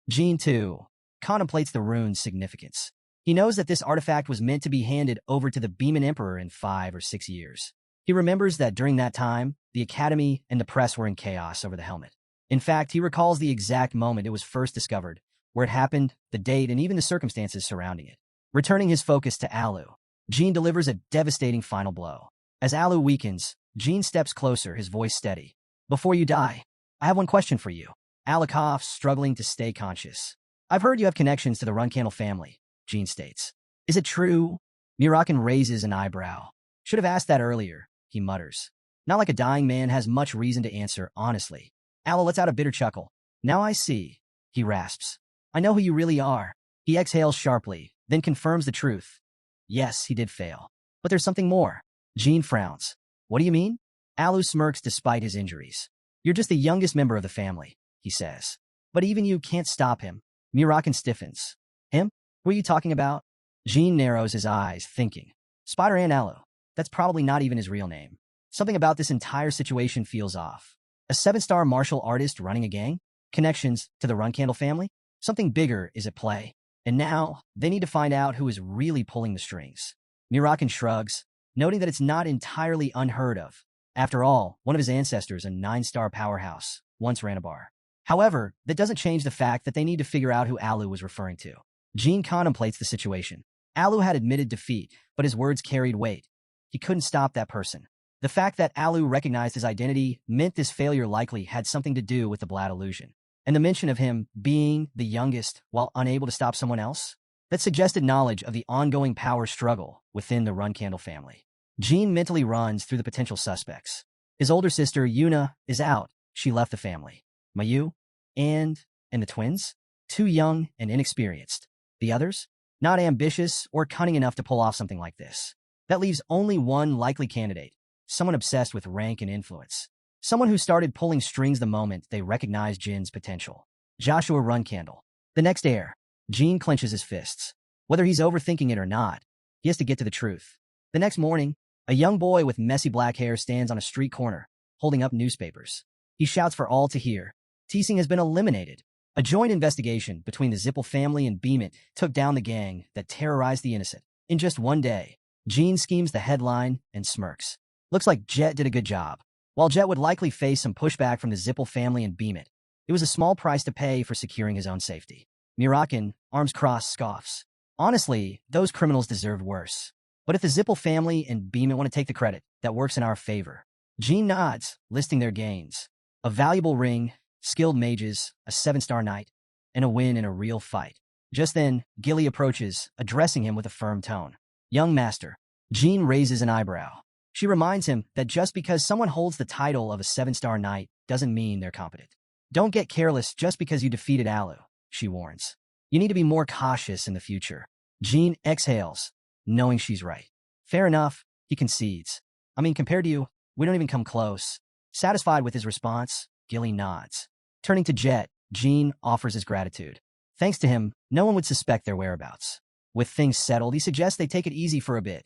Jean, too, contemplates the rune's significance. He knows that this artifact was meant to be handed over to the Beeman Emperor in 5 or 6 years. He remembers that during that time, the Academy and the press were in chaos over the helmet. In fact, he recalls the exact moment it was first discovered, where it happened, the date, and even the circumstances surrounding it. Returning his focus to Alu, Jean delivers a devastating final blow. As Alu weakens, Jean steps closer, his voice steady. Before you die, I have one question for you. Alu coughs, struggling to stay conscious. I've heard you have connections to the Runcandel family, Jean states. Is it true? Murakan raises an eyebrow. Should have asked that earlier, he mutters. Not like a dying man has much reason to answer, honestly. Alu lets out a bitter chuckle. Now I see, he rasps. I know who you really are. He exhales sharply, then confirms the truth. Yes, he did fail. But there's something more. Jean frowns. What do you mean? Alu smirks despite his injuries. You're just the youngest member of the family, he says. But even you can't stop him. Murakan stiffens. Him? Who are you talking about? Jean narrows his eyes, thinking. Spider-Man Alu. That's probably not even his real name. Something about this entire situation feels off. A 7-star martial artist running a gang? Connections to the Runcandel family? Something bigger is at play. And now, they need to find out who is really pulling the strings. Murakan shrugs, noting that it's not entirely unheard of. After all, one of his ancestors, a 9-star powerhouse, once ran a bar. However, that doesn't change the fact that they need to figure out who Alu was referring to. Jean contemplates the situation. Alu had admitted defeat, but his words carried weight. He couldn't stop that person. The fact that Alu recognized his identity meant this failure likely had something to do with the Blood illusion. And the mention of him being the youngest while unable to stop someone else? That suggested knowledge of the ongoing power struggle within the Runcandel family. Jean mentally runs through the potential suspects. His older sister, Yuna, is out. She left the family. Mayu? And the twins? Too young and inexperienced. The others? Not ambitious or cunning enough to pull off something like this. That leaves only one likely candidate. Someone obsessed with rank and influence. Someone who started pulling strings the moment they recognized Jin's potential. Joshua Runcandel. The next heir. Jean clenches his fists. Whether he's overthinking it or not, he has to get to the truth. The next morning, a young boy with messy black hair stands on a street corner, holding up newspapers. He shouts for all to hear. Teasing has been eliminated. A joint investigation between the Zippel family and Beeman took down the gang that terrorized the innocent. In just one day, Jean schemes the headline and smirks. Looks like Jet did a good job. While Jet would likely face some pushback from the Zippel family and Beeman, it was a small price to pay for securing his own safety. Murakan, arms crossed, scoffs. Honestly, those criminals deserved worse. But if the Zippel family and Beeman want to take the credit, that works in our favor. Jean nods, listing their gains. A valuable ring, skilled mages, a 7-star knight, and a win in a real fight. Just then, Gilly approaches, addressing him with a firm tone. Young master. Jean raises an eyebrow. She reminds him that just because someone holds the title of a 7-star knight doesn't mean they're competent. Don't get careless just because you defeated Alu, she warns. You need to be more cautious in the future. Jean exhales, knowing she's right. Fair enough, he concedes. I mean, compared to you, we don't even come close. Satisfied with his response, Gilly nods. Turning to Jet, Jean offers his gratitude. Thanks to him, no one would suspect their whereabouts. With things settled, he suggests they take it easy for a bit,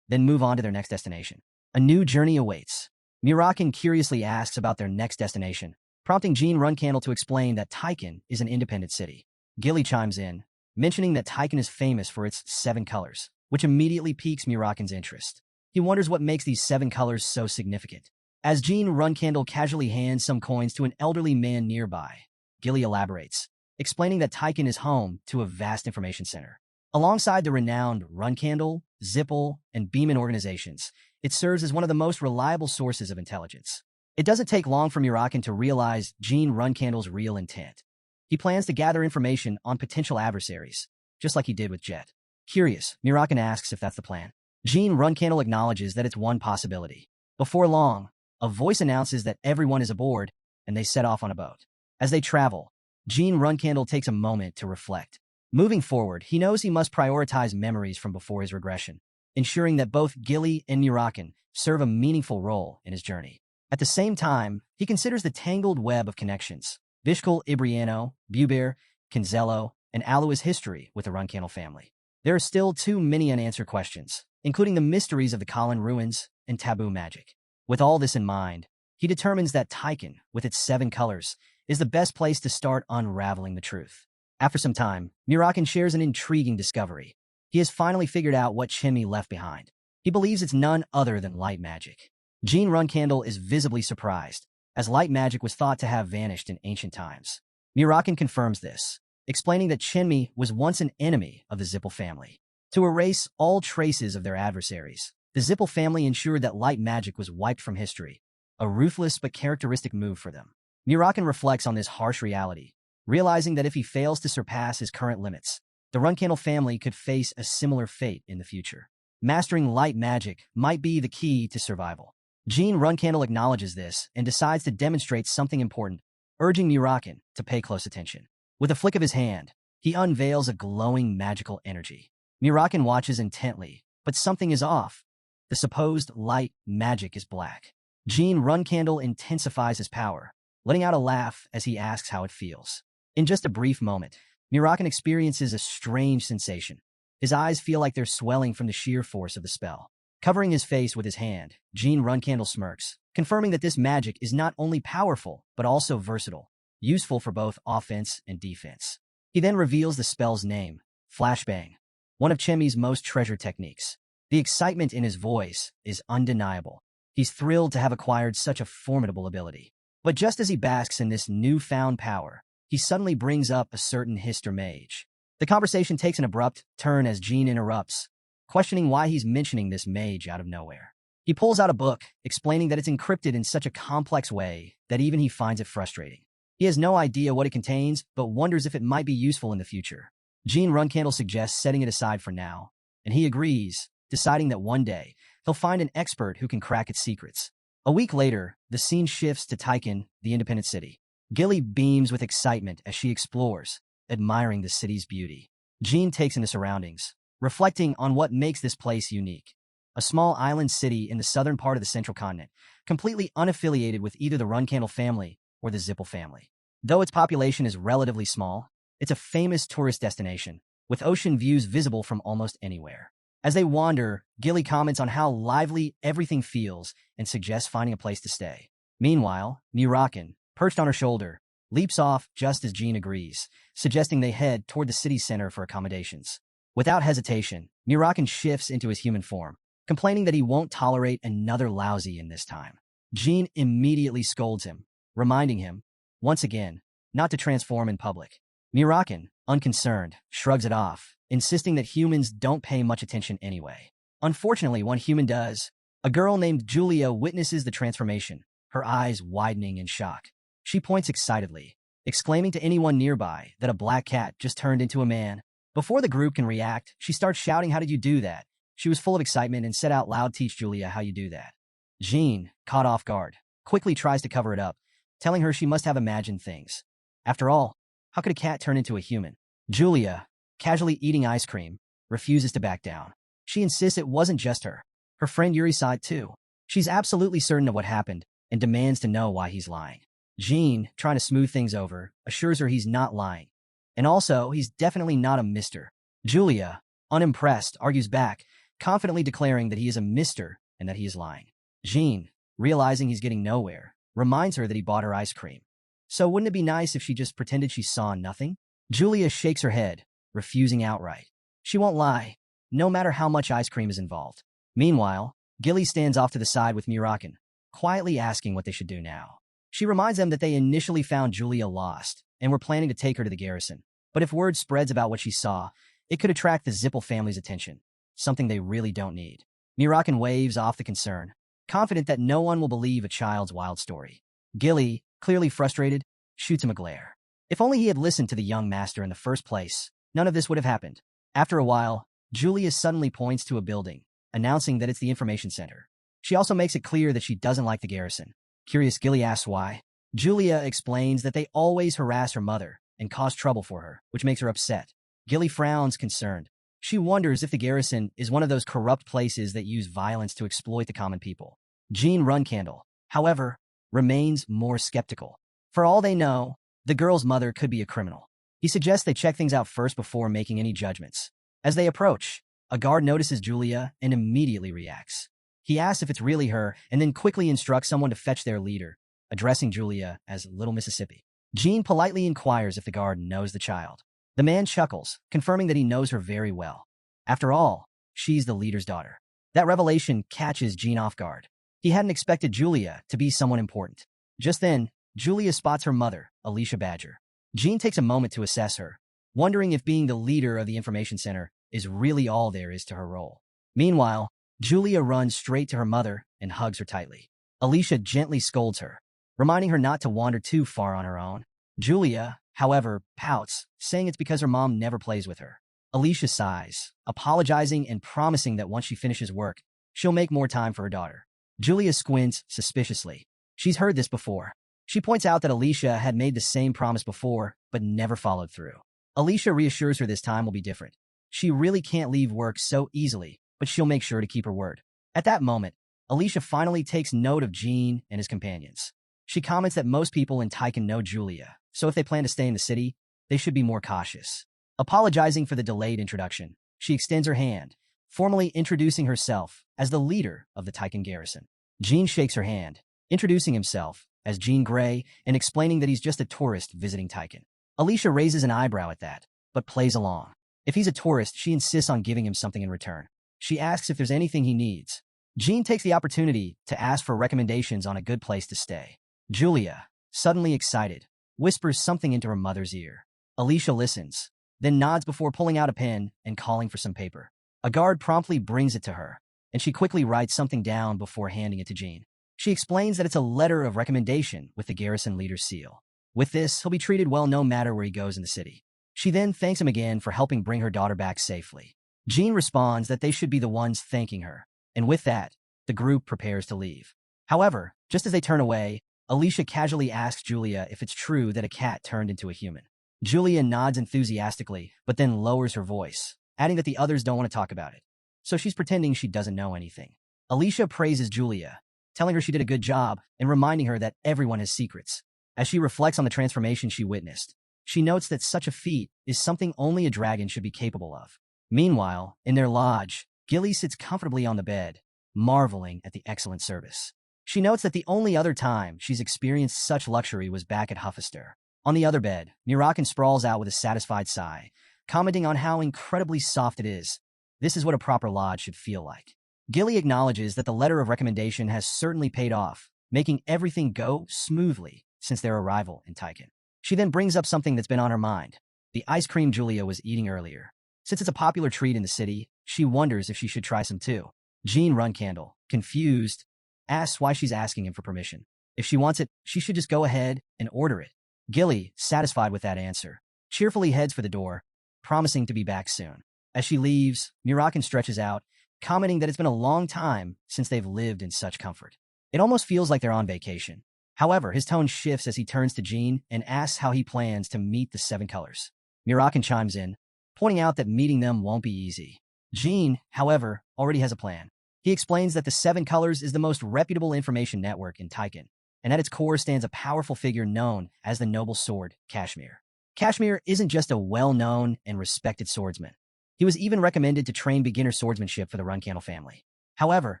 then move on to their next destination. A new journey awaits. Murakan curiously asks about their next destination, prompting Jean Runcandel to explain that Taiken is an independent city. Gilly chimes in, mentioning that Taiken is famous for its 7 colors, which immediately piques Murakan's interest. He wonders what makes these 7 colors so significant. As Jean Runcandel casually hands some coins to an elderly man nearby, Gilly elaborates, explaining that Taiken is home to a vast information center. Alongside the renowned Runcandel, Zippel, and Beeman organizations, it serves as one of the most reliable sources of intelligence. It doesn't take long for Murakan to realize Jean Runcandel's real intent. He plans to gather information on potential adversaries, just like he did with Jet. Curious, Murakan asks if that's the plan. Jean Runcandel acknowledges that it's one possibility. Before long, A voice announces that everyone is aboard, and they set off on a boat. As they travel, Gene Runcandel takes a moment to reflect. Moving forward, he knows he must prioritize memories from before his regression, ensuring that both Gilly and Murakan serve a meaningful role in his journey. At the same time, he considers the tangled web of connections, Vishkal Ibriano, Buber, Canzello, and Alois' history with the Runcandel family. There are still too many unanswered questions, including the mysteries of the Kalin ruins and taboo magic. With all this in mind, he determines that Taiken, with its 7 colors, is the best place to start unraveling the truth. After some time, Murakan shares an intriguing discovery. He has finally figured out what Chimmy left behind. He believes it's none other than light magic. Gene Runcandel is visibly surprised, as light magic was thought to have vanished in ancient times. Murakan confirms this, explaining that Chimmy was once an enemy of the Zippel family. To erase all traces of their adversaries, the Zippel family ensured that light magic was wiped from history, a ruthless but characteristic move for them. Murakan reflects on this harsh reality, realizing that if he fails to surpass his current limits, the Runcandel family could face a similar fate in the future. Mastering light magic might be the key to survival. Gene Runcandel acknowledges this and decides to demonstrate something important, urging Murakan to pay close attention. With a flick of his hand, he unveils a glowing magical energy. Murakan watches intently, but something is off. The supposed light magic is black. Gene Runcandel intensifies his power, letting out a laugh as he asks how it feels. In just a brief moment, Murakan experiences a strange sensation. His eyes feel like they're swelling from the sheer force of the spell. Covering his face with his hand, Gene Runcandel smirks, confirming that this magic is not only powerful, but also versatile, useful for both offense and defense. He then reveals the spell's name, Flashbang, one of Chimmy's most treasured techniques. The excitement in his voice is undeniable. He's thrilled to have acquired such a formidable ability. But just as he basks in this newfound power, he suddenly brings up a certain Hister mage. The conversation takes an abrupt turn as Gene interrupts, questioning why he's mentioning this mage out of nowhere. He pulls out a book, explaining that it's encrypted in such a complex way that even he finds it frustrating. He has no idea what it contains, but wonders if it might be useful in the future. Gene Runcandel suggests setting it aside for now, and he agrees, deciding that one day, he'll find an expert who can crack its secrets. A week later, the scene shifts to Taiken, the independent city. Gilly beams with excitement as she explores, admiring the city's beauty. Gene takes in the surroundings, reflecting on what makes this place unique. A small island city in the southern part of the central continent, completely unaffiliated with either the Runcandel family or the Zippel family. Though its population is relatively small, it's a famous tourist destination, with ocean views visible from almost anywhere. As they wander, Gilly comments on how lively everything feels and suggests finding a place to stay. Meanwhile, Murakan, perched on her shoulder, leaps off just as Gene agrees, suggesting they head toward the city center for accommodations. Without hesitation, Murakan shifts into his human form, complaining that he won't tolerate another lousy in this time. Gene immediately scolds him, reminding him, once again, not to transform in public. Murakan, unconcerned, shrugs it off, insisting that humans don't pay much attention anyway. Unfortunately, one human does. A girl named Julia witnesses the transformation, her eyes widening in shock. She points excitedly, exclaiming to anyone nearby that a black cat just turned into a man. Before the group can react, she starts shouting, "How did you do that?" She was full of excitement and said out loud, "Teach Julia how you do that." Gene, caught off guard, quickly tries to cover it up, telling her she must have imagined things. After all, how could a cat turn into a human? Julia, casually eating ice cream, refuses to back down. She insists it wasn't just her. Her friend Yuri saw it too. She's absolutely certain of what happened and demands to know why he's lying. Gene, trying to smooth things over, assures her he's not lying. And also, he's definitely not a mister. Julia, unimpressed, argues back, confidently declaring that he is a mister and that he is lying. Gene, realizing he's getting nowhere, reminds her that he bought her ice cream. So wouldn't it be nice if she just pretended she saw nothing? Julia shakes her head, refusing outright. She won't lie, no matter how much ice cream is involved. Meanwhile, Gilly stands off to the side with Murakan, quietly asking what they should do now. She reminds them that they initially found Julia lost and were planning to take her to the garrison. But if word spreads about what she saw, it could attract the Zippel family's attention, something they really don't need. Murakan waves off the concern, confident that no one will believe a child's wild story. Gilly, clearly frustrated, shoots him a glare. If only he had listened to the young master in the first place, none of this would have happened. After a while, Julia suddenly points to a building, announcing that it's the information center. She also makes it clear that she doesn't like the garrison. Curious, Gilly asks why. Julia explains that they always harass her mother and cause trouble for her, which makes her upset. Gilly frowns, concerned. She wonders if the garrison is one of those corrupt places that use violence to exploit the common people. Jean Runcandel, however, remains more skeptical. For all they know, the girl's mother could be a criminal. He suggests they check things out first before making any judgments. As they approach, a guard notices Julia and immediately reacts. He asks if it's really her and then quickly instructs someone to fetch their leader, addressing Julia as Little Mississippi. Jean politely inquires if the guard knows the child. The man chuckles, confirming that he knows her very well. After all, she's the leader's daughter. That revelation catches Jean off guard. He hadn't expected Julia to be someone important. Just then, Julia spots her mother, Alicia Badger. Jean takes a moment to assess her, wondering if being the leader of the information center is really all there is to her role. Meanwhile, Julia runs straight to her mother and hugs her tightly. Alicia gently scolds her, reminding her not to wander too far on her own. Julia, however, pouts, saying it's because her mom never plays with her. Alicia sighs, apologizing and promising that once she finishes work, she'll make more time for her daughter. Julia squints suspiciously. She's heard this before. She points out that Alicia had made the same promise before, but never followed through. Alicia reassures her this time will be different. She really can't leave work so easily, but she'll make sure to keep her word. At that moment, Alicia finally takes note of Jean and his companions. She comments that most people in Taiken know Julia, so if they plan to stay in the city, they should be more cautious. Apologizing for the delayed introduction, she extends her hand, formally introducing herself as the leader of the Taiken garrison. Jean shakes her hand, introducing himself as Jean Grey and explaining that he's just a tourist visiting Taiken. Alicia raises an eyebrow at that, but plays along. If he's a tourist, she insists on giving him something in return. She asks if there's anything he needs. Jean takes the opportunity to ask for recommendations on a good place to stay. Julia, suddenly excited, whispers something into her mother's ear. Alicia listens, then nods before pulling out a pen and calling for some paper. A guard promptly brings it to her, and she quickly writes something down before handing it to Jean. She explains that it's a letter of recommendation with the garrison leader's seal. With this, he'll be treated well no matter where he goes in the city. She then thanks him again for helping bring her daughter back safely. Jean responds that they should be the ones thanking her, and with that, the group prepares to leave. However, just as they turn away, Alicia casually asks Julia if it's true that a cat turned into a human. Julia nods enthusiastically, but then lowers her voice, adding that the others don't want to talk about it. So she's pretending she doesn't know anything. Alicia praises Julia, telling her she did a good job and reminding her that everyone has secrets. As she reflects on the transformation she witnessed, she notes that such a feat is something only a dragon should be capable of. Meanwhile, in their lodge, Gilly sits comfortably on the bed, marveling at the excellent service. She notes that the only other time she's experienced such luxury was back at Huffister. On the other bed, Murakan sprawls out with a satisfied sigh, commenting on how incredibly soft it is. This is what a proper lodge should feel like. Gilly acknowledges that the letter of recommendation has certainly paid off, making everything go smoothly since their arrival in Taiken. She then brings up something that's been on her mind, the ice cream Julia was eating earlier. Since it's a popular treat in the city, she wonders if she should try some too. Jean Runcandel, confused, asks why she's asking him for permission. If she wants it, she should just go ahead and order it. Gilly, satisfied with that answer, cheerfully heads for the door, promising to be back soon. As she leaves, Murakan stretches out, commenting that it's been a long time since they've lived in such comfort. It almost feels like they're on vacation. However, his tone shifts as he turns to Jean and asks how he plans to meet the Seven Colors. Murakan chimes in, pointing out that meeting them won't be easy. Jean, however, already has a plan. He explains that the Seven Colors is the most reputable information network in Taiken, and at its core stands a powerful figure known as the Noble Sword, Kashmir. Kashmir isn't just a well-known and respected swordsman. He was even recommended to train beginner swordsmanship for the Runcandel family. However,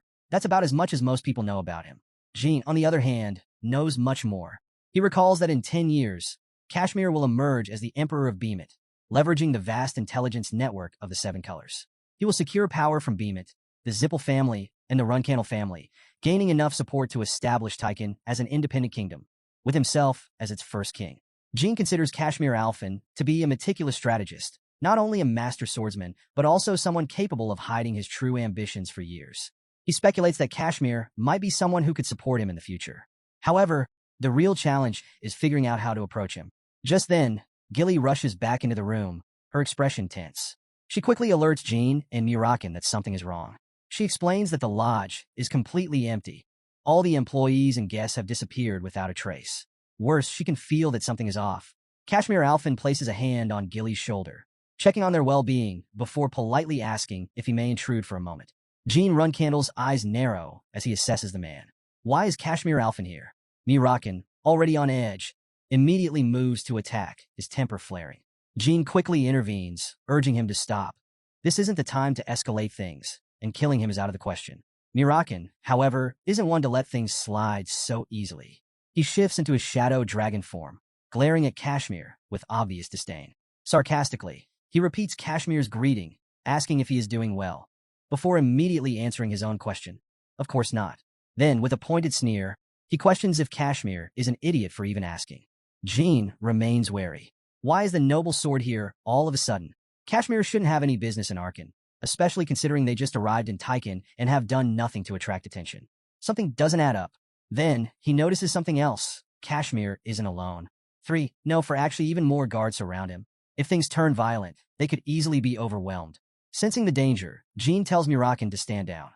that's about as much as most people know about him. Jean, on the other hand, knows much more. He recalls that in 10 years, Kashmir will emerge as the Emperor of Beemit, leveraging the vast intelligence network of the Seven Colors. He will secure power from Beemit, the Zippel family, and the Runcandel family, gaining enough support to establish Taiken as an independent kingdom, with himself as its first king. Jean considers Kashmir Alphen to be a meticulous strategist, not only a master swordsman, but also someone capable of hiding his true ambitions for years. He speculates that Kashmir might be someone who could support him in the future. However, the real challenge is figuring out how to approach him. Just then, Gilly rushes back into the room, her expression tense. She quickly alerts Jean and Murakan that something is wrong. She explains that the lodge is completely empty. All the employees and guests have disappeared without a trace. Worse, she can feel that something is off. Kashmir Alphen places a hand on Gilly's shoulder, checking on their well-being before politely asking if he may intrude for a moment. Jean Runcandel's eyes narrow as he assesses the man. Why is Kashmir Alphen here? Murakan, already on edge, immediately moves to attack, his temper flaring. Jean quickly intervenes, urging him to stop. This isn't the time to escalate things, and killing him is out of the question. Murakan, however, isn't one to let things slide so easily. He shifts into his shadow dragon form, glaring at Kashmir with obvious disdain. Sarcastically, he repeats Kashmir's greeting, asking if he is doing well, before immediately answering his own question. Of course not. Then, with a pointed sneer, he questions if Kashmir is an idiot for even asking. Jean remains wary. Why is the noble sword here all of a sudden? Kashmir shouldn't have any business in Arkan, especially considering they just arrived in Taiken and have done nothing to attract attention. Something doesn't add up. Then, he notices something else. Kashmir isn't alone. For actually even more guards surround him. If things turn violent, they could easily be overwhelmed. Sensing the danger, Jean tells Murakan to stand down.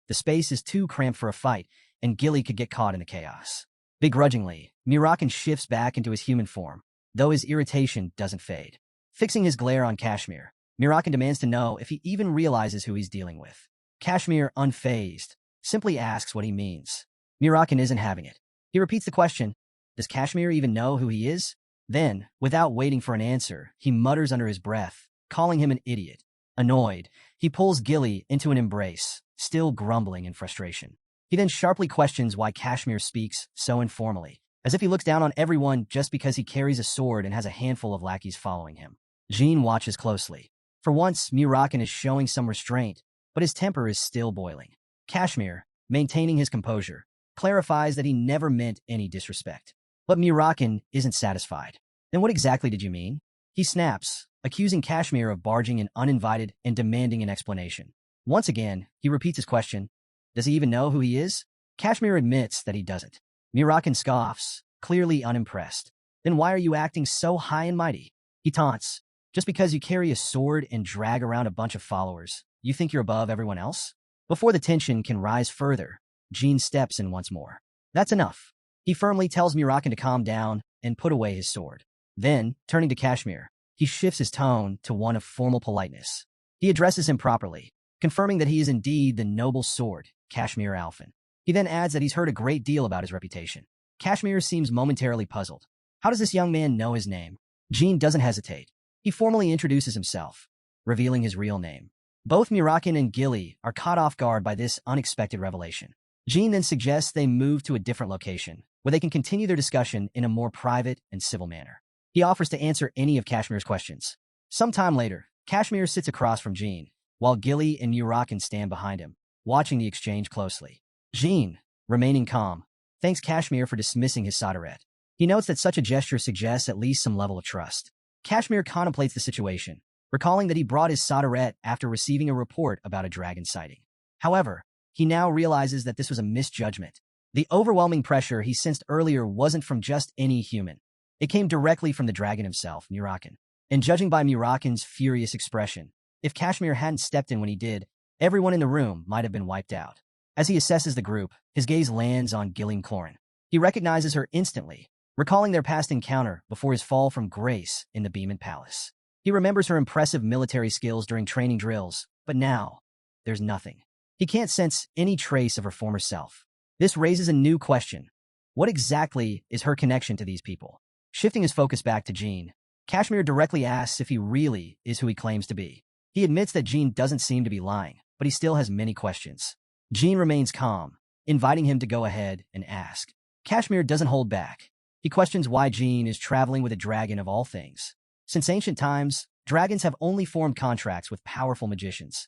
The space is too cramped for a fight, and Gilly could get caught in the chaos. Begrudgingly, Murakan shifts back into his human form, though his irritation doesn't fade. Fixing his glare on Kashmir, Murakan demands to know if he even realizes who he's dealing with. Kashmir, unfazed, simply asks what he means. Murakan isn't having it. He repeats the question, does Kashmir even know who he is? Then, without waiting for an answer, he mutters under his breath, calling him an idiot. Annoyed, he pulls Gilly into an embrace, still grumbling in frustration. He then sharply questions why Kashmir speaks so informally, as if he looks down on everyone just because he carries a sword and has a handful of lackeys following him. Jean watches closely. For once, Murakan is showing some restraint, but his temper is still boiling. Kashmir, maintaining his composure, clarifies that he never meant any disrespect. But Murakan isn't satisfied. Then what exactly did you mean? He snaps, accusing Kashmir of barging in uninvited and demanding an explanation. Once again, he repeats his question. Does he even know who he is? Kashmir admits that he doesn't. Murakan scoffs, clearly unimpressed. Then why are you acting so high and mighty? He taunts. Just because you carry a sword and drag around a bunch of followers, you think you're above everyone else? Before the tension can rise further, Jean steps in once more. That's enough. He firmly tells Murakan to calm down and put away his sword. Then, turning to Kashmir, he shifts his tone to one of formal politeness. He addresses him properly, confirming that he is indeed the noble sword, Kashmir Alphen. He then adds that he's heard a great deal about his reputation. Kashmir seems momentarily puzzled. How does this young man know his name? Jean doesn't hesitate. He formally introduces himself, revealing his real name. Both Murakan and Gilly are caught off guard by this unexpected revelation. Jean then suggests they move to a different location, where they can continue their discussion in a more private and civil manner. He offers to answer any of Kashmir's questions. Sometime later, Kashmir sits across from Jean, while Gilly and Murakan stand behind him, watching the exchange closely. Jean, remaining calm, thanks Kashmir for dismissing his Soderette. He notes that such a gesture suggests at least some level of trust. Kashmir contemplates the situation, recalling that he brought his Soderette after receiving a report about a dragon sighting. However, he now realizes that this was a misjudgment. The overwhelming pressure he sensed earlier wasn't from just any human. It came directly from the dragon himself, Murakan. And judging by Murakan's furious expression, if Kashmir hadn't stepped in when he did, everyone in the room might have been wiped out. As he assesses the group, his gaze lands on Gillian Clorin. He recognizes her instantly, recalling their past encounter before his fall from grace in the Beeman Palace. He remembers her impressive military skills during training drills, but now, there's nothing. He can't sense any trace of her former self. This raises a new question. What exactly is her connection to these people? Shifting his focus back to Jean, Kashmir directly asks if he really is who he claims to be. He admits that Jean doesn't seem to be lying, but he still has many questions. Jean remains calm, inviting him to go ahead and ask. Kashmir doesn't hold back. He questions why Jean is traveling with a dragon of all things. Since ancient times, dragons have only formed contracts with powerful magicians,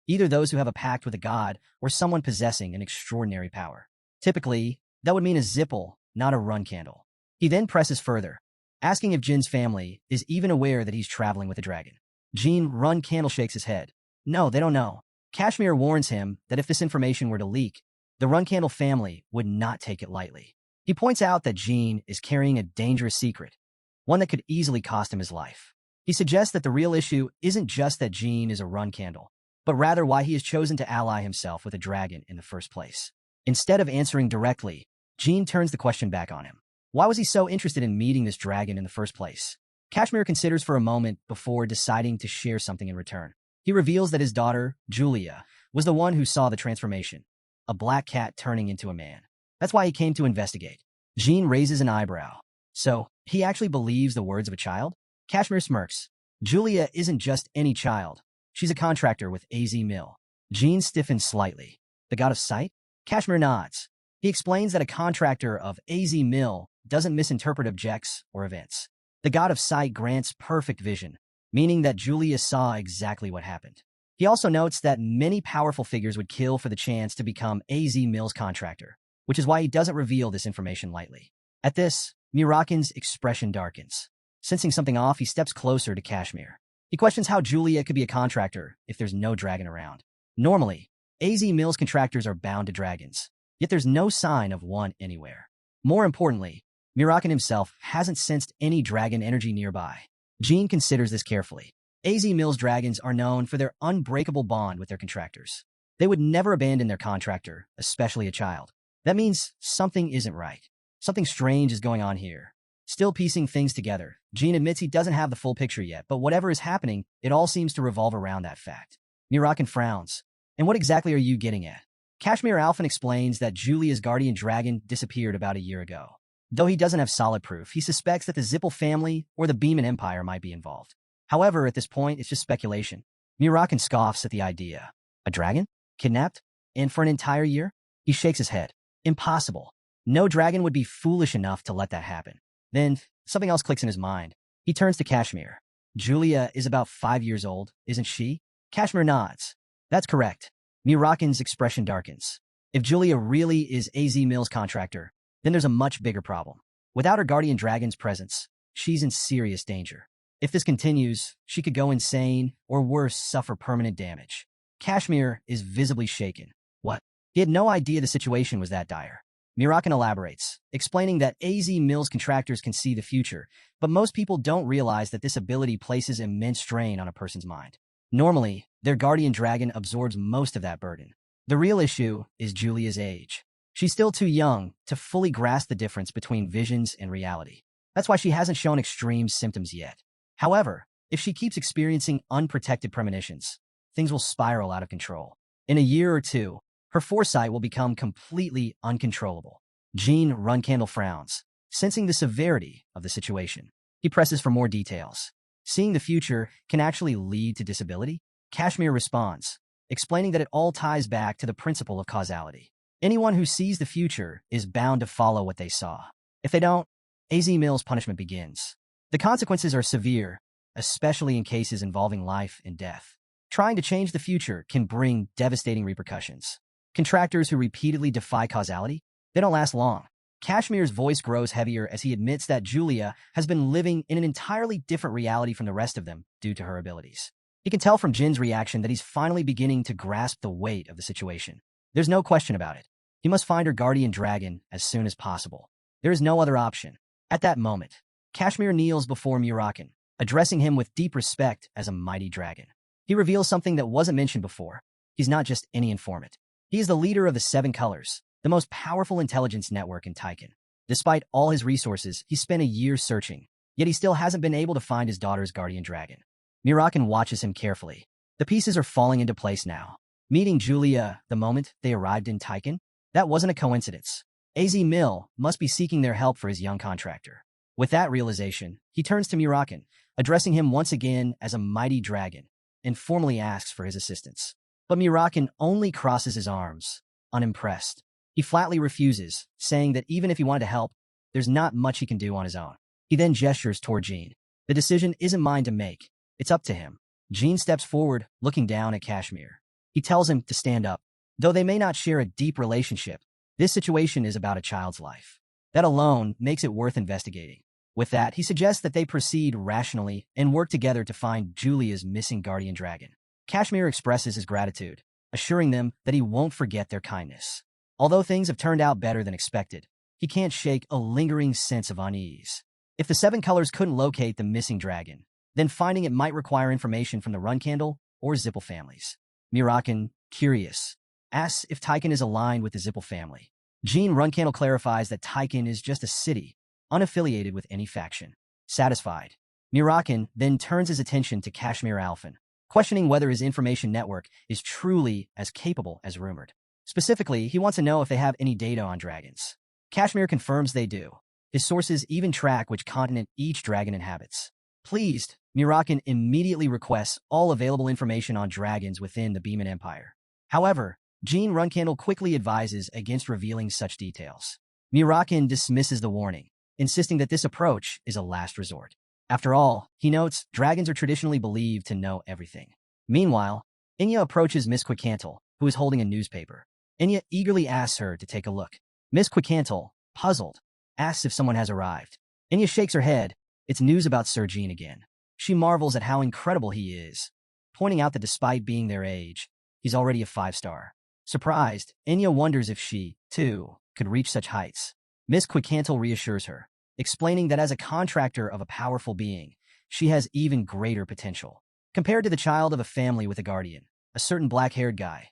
either those who have a pact with a god or someone possessing an extraordinary power. Typically, that would mean a Zipple, not a Runcandel. He then presses further, asking if Jin's family is even aware that he's traveling with a dragon. Jean Runcandel shakes his head. No, they don't know. Kashmir warns him that if this information were to leak, the Runcandel family would not take it lightly. He points out that Jean is carrying a dangerous secret, one that could easily cost him his life. He suggests that the real issue isn't just that Jean is a Runcandel, but rather why he has chosen to ally himself with a dragon in the first place. Instead of answering directly, Jean turns the question back on him. Why was he so interested in meeting this dragon in the first place? Kashmir considers for a moment before deciding to share something in return. He reveals that his daughter, Julia, was the one who saw the transformation, a black cat turning into a man. That's why he came to investigate. Jean raises an eyebrow. So, he actually believes the words of a child? Kashmir smirks. Julia isn't just any child. She's a contractor with AZ Mill. Jean stiffens slightly. The god of sight? Kashmir nods. He explains that a contractor of AZ Mill doesn't misinterpret objects or events. The god of sight grants perfect vision, meaning that Julia saw exactly what happened. He also notes that many powerful figures would kill for the chance to become AZ Mill's contractor, which is why he doesn't reveal this information lightly. At this, Murakan's expression darkens. Sensing something off, he steps closer to Kashmir. He questions how Julia could be a contractor if there's no dragon around. Normally, AZ Mill's contractors are bound to dragons, yet there's no sign of one anywhere. More importantly, Murakan himself hasn't sensed any dragon energy nearby. Jean considers this carefully. AZ Mill's dragons are known for their unbreakable bond with their contractors. They would never abandon their contractor, especially a child. That means something isn't right. Something strange is going on here. Still piecing things together, Jean admits he doesn't have the full picture yet, but whatever is happening, it all seems to revolve around that fact. Murakan frowns. And what exactly are you getting at? Kashmir Alphen explains that Julia's guardian dragon disappeared about a year ago. Though he doesn't have solid proof, he suspects that the Zippel family or the Beeman Empire might be involved. However, at this point, it's just speculation. Murakan scoffs at the idea. A dragon? Kidnapped? And for an entire year? He shakes his head. Impossible. No dragon would be foolish enough to let that happen. Then, something else clicks in his mind. He turns to Kashmir. Julia is about 5 years old, isn't she? Kashmir nods. That's correct. Murakan's expression darkens. If Julia really is AZ Mill's contractor, then there's a much bigger problem. Without her guardian dragon's presence, she's in serious danger. If this continues, she could go insane, or worse, suffer permanent damage. Kashmir is visibly shaken. What? He had no idea the situation was that dire. Murakan elaborates, explaining that AZ Mill's contractors can see the future, but most people don't realize that this ability places immense strain on a person's mind. Normally, their guardian dragon absorbs most of that burden. The real issue is Julia's age. She's still too young to fully grasp the difference between visions and reality. That's why she hasn't shown extreme symptoms yet. However, if she keeps experiencing unprotected premonitions, things will spiral out of control. In a year or two, her foresight will become completely uncontrollable. Jean Runcandel frowns, sensing the severity of the situation. He presses for more details. Seeing the future can actually lead to disability? Kashmir responds, explaining that it all ties back to the principle of causality. Anyone who sees the future is bound to follow what they saw. If they don't, AZ Mill's punishment begins. The consequences are severe, especially in cases involving life and death. Trying to change the future can bring devastating repercussions. Contractors who repeatedly defy causality, they don't last long. Kashmir's voice grows heavier as he admits that Julia has been living in an entirely different reality from the rest of them due to her abilities. He can tell from Jin's reaction that he's finally beginning to grasp the weight of the situation. There's no question about it. He must find her guardian dragon as soon as possible. There is no other option. At that moment, Kashmir kneels before Murakan, addressing him with deep respect as a mighty dragon. He reveals something that wasn't mentioned before. He's not just any informant. He is the leader of the Seven Colors, the most powerful intelligence network in Taiken. Despite all his resources, he spent a year searching, yet he still hasn't been able to find his daughter's guardian dragon. Murakan watches him carefully. The pieces are falling into place now. Meeting Julia the moment they arrived in Taiken? That wasn't a coincidence. AZ Mill must be seeking their help for his young contractor. With that realization, he turns to Murakan, addressing him once again as a mighty dragon, and formally asks for his assistance. But Murakan only crosses his arms, unimpressed. He flatly refuses, saying that even if he wanted to help, there's not much he can do on his own. He then gestures toward Jean. The decision isn't mine to make. It's up to him. Jean steps forward, looking down at Kashmir. He tells him to stand up. Though they may not share a deep relationship, this situation is about a child's life. That alone makes it worth investigating. With that, he suggests that they proceed rationally and work together to find Julia's missing guardian dragon. Kashmir expresses his gratitude, assuring them that he won't forget their kindness. Although things have turned out better than expected, he can't shake a lingering sense of unease. If the Seven Colors couldn't locate the missing dragon, then finding it might require information from the Runcandel or Zippel families. Murakan, curious, asks if Taiken is aligned with the Zippel family. Jean Runcandel clarifies that Taiken is just a city, unaffiliated with any faction. Satisfied, Murakan then turns his attention to Kashmir Alphen, questioning whether his information network is truly as capable as rumored. Specifically, he wants to know if they have any data on dragons. Kashmir confirms they do. His sources even track which continent each dragon inhabits. Pleased, Murakan immediately requests all available information on dragons within the Beeman Empire. However, Jean Runcandel quickly advises against revealing such details. Murakan dismisses the warning, insisting that this approach is a last resort. After all, he notes, dragons are traditionally believed to know everything. Meanwhile, Inya approaches Miss Quicantel, who is holding a newspaper. Inya eagerly asks her to take a look. Miss Quicantel, puzzled, asks if someone has arrived. Inya shakes her head. It's news about Sir Jean again. She marvels at how incredible he is, pointing out that despite being their age, he's already a 5-star. Surprised, Inya wonders if she, too, could reach such heights. Miss Quicantel reassures her, explaining that as a contractor of a powerful being, she has even greater potential. Compared to the child of a family with a guardian, a certain black-haired guy,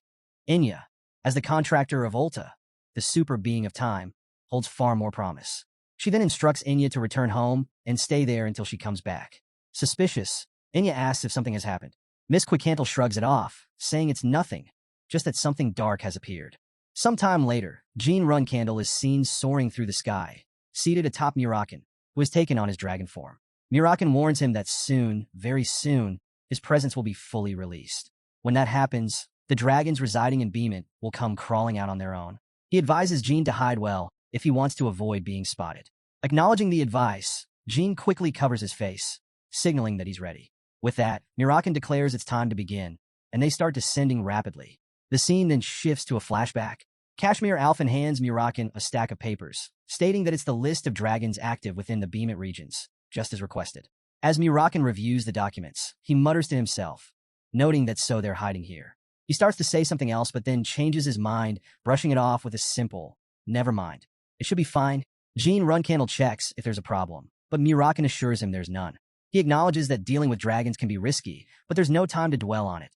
Inya, as the contractor of Ulta, the super being of time, holds far more promise. She then instructs Inya to return home and stay there until she comes back. Suspicious, Inya asks if something has happened. Miss Quicantel shrugs it off, saying it's nothing, just that something dark has appeared. Sometime later, Jean Runcandel is seen soaring through the sky, seated atop Murakan, who has taken on his dragon form. Murakan warns him that soon, very soon, his presence will be fully released. When that happens, the dragons residing in Beeman will come crawling out on their own. He advises Jean to hide well if he wants to avoid being spotted. Acknowledging the advice, Jean quickly covers his face, signaling that he's ready. With that, Murakan declares it's time to begin, and they start descending rapidly. The scene then shifts to a flashback. Kashmir Alphen hands Murakan a stack of papers, stating that it's the list of dragons active within the Beeman regions, just as requested. As Murakan reviews the documents, he mutters to himself, noting that so they're hiding here. He starts to say something else, but then changes his mind, brushing it off with a simple, never mind. It should be fine. Jean Runcandel checks if there's a problem, but Murakan assures him there's none. He acknowledges that dealing with dragons can be risky, but there's no time to dwell on it.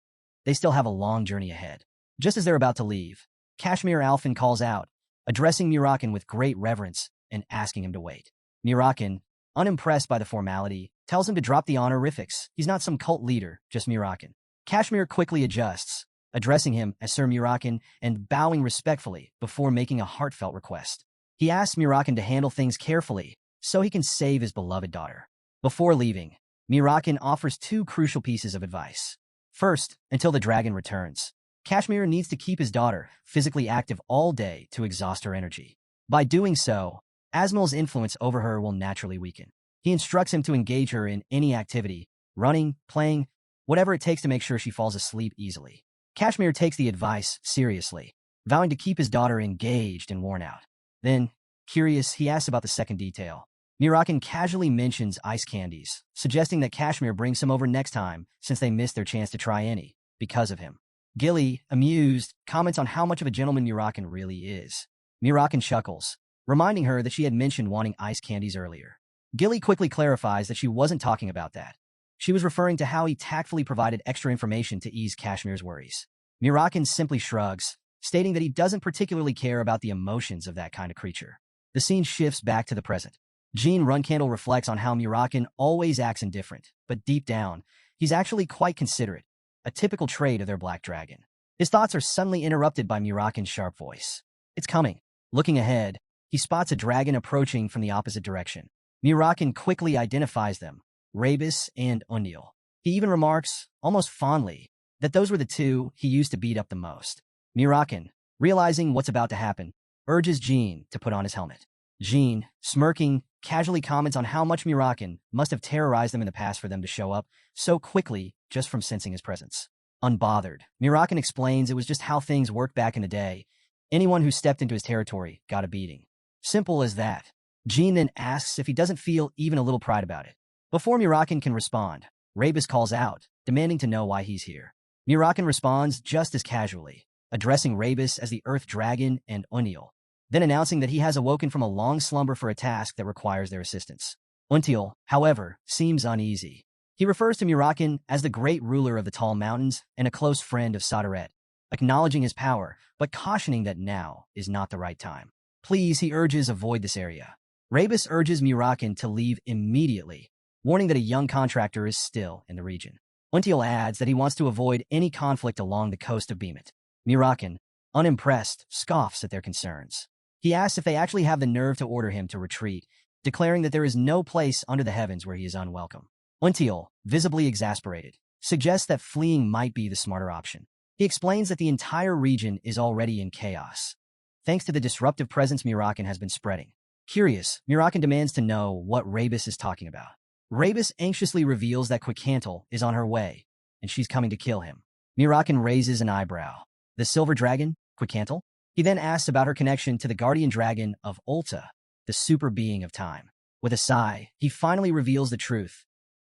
They still have a long journey ahead. Just as they're about to leave, Kashmir Alphen calls out, addressing Murakan with great reverence and asking him to wait. Murakan, unimpressed by the formality, tells him to drop the honorifics. He's not some cult leader, just Murakan. Kashmir quickly adjusts, addressing him as Sir Murakan and bowing respectfully before making a heartfelt request. He asks Murakan to handle things carefully so he can save his beloved daughter. Before leaving, Murakan offers 2 crucial pieces of advice. First, until the dragon returns, Kashmir needs to keep his daughter physically active all day to exhaust her energy. By doing so, Asmil's influence over her will naturally weaken. He instructs him to engage her in any activity, running, playing, whatever it takes to make sure she falls asleep easily. Kashmir takes the advice seriously, vowing to keep his daughter engaged and worn out. Then, curious, he asks about the second detail. Murakan casually mentions ice candies, suggesting that Kashmir bring some over next time since they missed their chance to try any, because of him. Gilly, amused, comments on how much of a gentleman Murakan really is. Murakan chuckles, reminding her that she had mentioned wanting ice candies earlier. Gilly quickly clarifies that she wasn't talking about that. She was referring to how he tactfully provided extra information to ease Kashmir's worries. Murakan simply shrugs, stating that he doesn't particularly care about the emotions of that kind of creature. The scene shifts back to the present. Jean Runcandel reflects on how Murakan always acts indifferent, but deep down, he's actually quite considerate, a typical trait of their black dragon. His thoughts are suddenly interrupted by Murakan's sharp voice. It's coming. Looking ahead, he spots a dragon approaching from the opposite direction. Murakan quickly identifies them, Rabis and Unil. He even remarks, almost fondly, that those were the 2 he used to beat up the most. Murakan, realizing what's about to happen, urges Jean to put on his helmet. Jean, smirking, casually comments on how much Murakan must have terrorized them in the past for them to show up so quickly just from sensing his presence. Unbothered, Murakan explains it was just how things worked back in the day. Anyone who stepped into his territory got a beating. Simple as that. Jean then asks if he doesn't feel even a little pride about it. Before Murakan can respond, Rabis calls out, demanding to know why he's here. Murakan responds just as casually, addressing Rabis as the Earth Dragon and Unil, then announcing that he has awoken from a long slumber for a task that requires their assistance. Until, however, seems uneasy. He refers to Murakan as the great ruler of the tall mountains and a close friend of Sadaret, acknowledging his power, but cautioning that now is not the right time. Please, he urges, avoid this area. Rebus urges Murakan to leave immediately, warning that a young contractor is still in the region. Untiel adds that he wants to avoid any conflict along the coast of Beemit. Murakan, unimpressed, scoffs at their concerns. He asks if they actually have the nerve to order him to retreat, declaring that there is no place under the heavens where he is unwelcome. Untiel, visibly exasperated, suggests that fleeing might be the smarter option. He explains that the entire region is already in chaos, thanks to the disruptive presence Murakan has been spreading. Curious, Murakan demands to know what Rebus is talking about. Rebus anxiously reveals that Quicantel is on her way, and she's coming to kill him. Murakan raises an eyebrow. The silver dragon, Quicantel? He then asks about her connection to the guardian dragon of Ulta, the super being of time. With a sigh, he finally reveals the truth.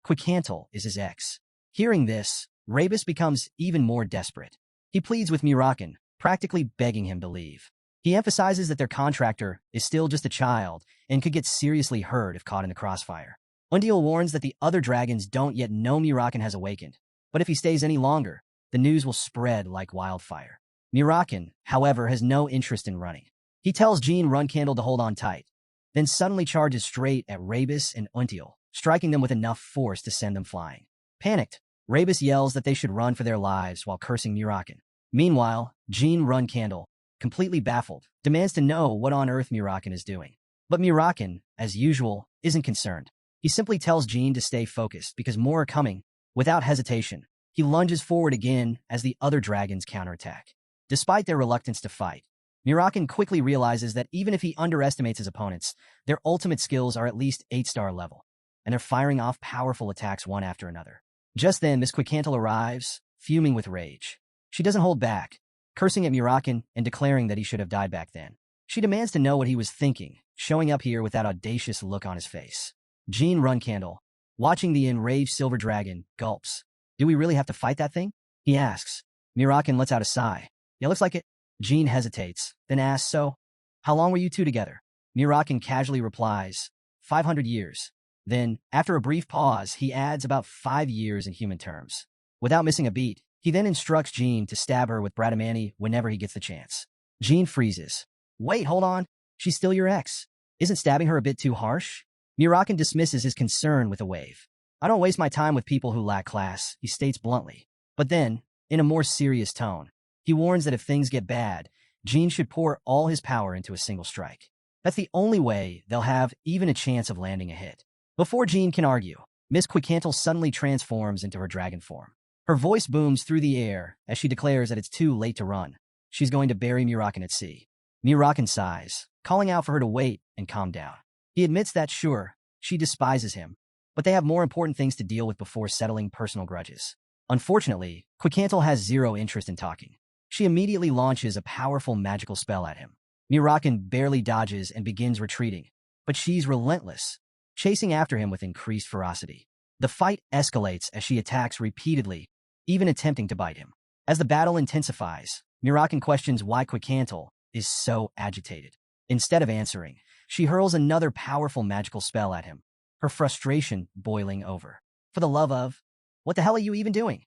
Quicantel is his ex. Hearing this, Rebus becomes even more desperate. He pleads with Murakan, practically begging him to leave. He emphasizes that their contractor is still just a child and could get seriously hurt if caught in the crossfire. Undiel warns that the other dragons don't yet know Murakan has awakened, but if he stays any longer, the news will spread like wildfire. Murakan, however, has no interest in running. He tells Jean Runcandel to hold on tight, then suddenly charges straight at Rebus and Untiel, striking them with enough force to send them flying. Panicked, Rebus yells that they should run for their lives while cursing Murakan. Meanwhile, Jean Runcandel, completely baffled, demands to know what on earth Murakan is doing. But Murakan, as usual, isn't concerned. He simply tells Jean to stay focused because more are coming. Without hesitation, he lunges forward again as the other dragons counterattack. Despite their reluctance to fight, Murakan quickly realizes that even if he underestimates his opponents, their ultimate skills are at least 8-star level, and they're firing off powerful attacks one after another. Just then, Miss Quicantel arrives, fuming with rage. She doesn't hold back, cursing at Murakan and declaring that he should have died back then. She demands to know what he was thinking, showing up here with that audacious look on his face. Jean Runcandel, watching the enraged silver dragon, gulps. Do we really have to fight that thing? He asks. Murakan lets out a sigh. Yeah, looks like it. Jean hesitates, then asks, so, how long were you two together? Murakan casually replies, 500 years. Then, after a brief pause, he adds about 5 years in human terms. Without missing a beat, he then instructs Jean to stab her with Bradamani whenever he gets the chance. Jean freezes. Wait, hold on. She's still your ex. Isn't stabbing her a bit too harsh? Murakan dismisses his concern with a wave. I don't waste my time with people who lack class, he states bluntly. But then, in a more serious tone, he warns that if things get bad, Jean should pour all his power into a single strike. That's the only way they'll have even a chance of landing a hit. Before Jean can argue, Miss Quicantel suddenly transforms into her dragon form. Her voice booms through the air as she declares that it's too late to run. She's going to bury Murakan at sea. Murakan sighs, calling out for her to wait and calm down. He admits that, sure, she despises him, but they have more important things to deal with before settling personal grudges. Unfortunately, Quicantel has zero interest in talking. She immediately launches a powerful magical spell at him. Murakan barely dodges and begins retreating, but she's relentless, chasing after him with increased ferocity. The fight escalates as she attacks repeatedly, even attempting to bite him. As the battle intensifies, Murakan questions why Quicantel is so agitated. Instead of answering, she hurls another powerful magical spell at him, her frustration boiling over. For the love of, what the hell are you even doing?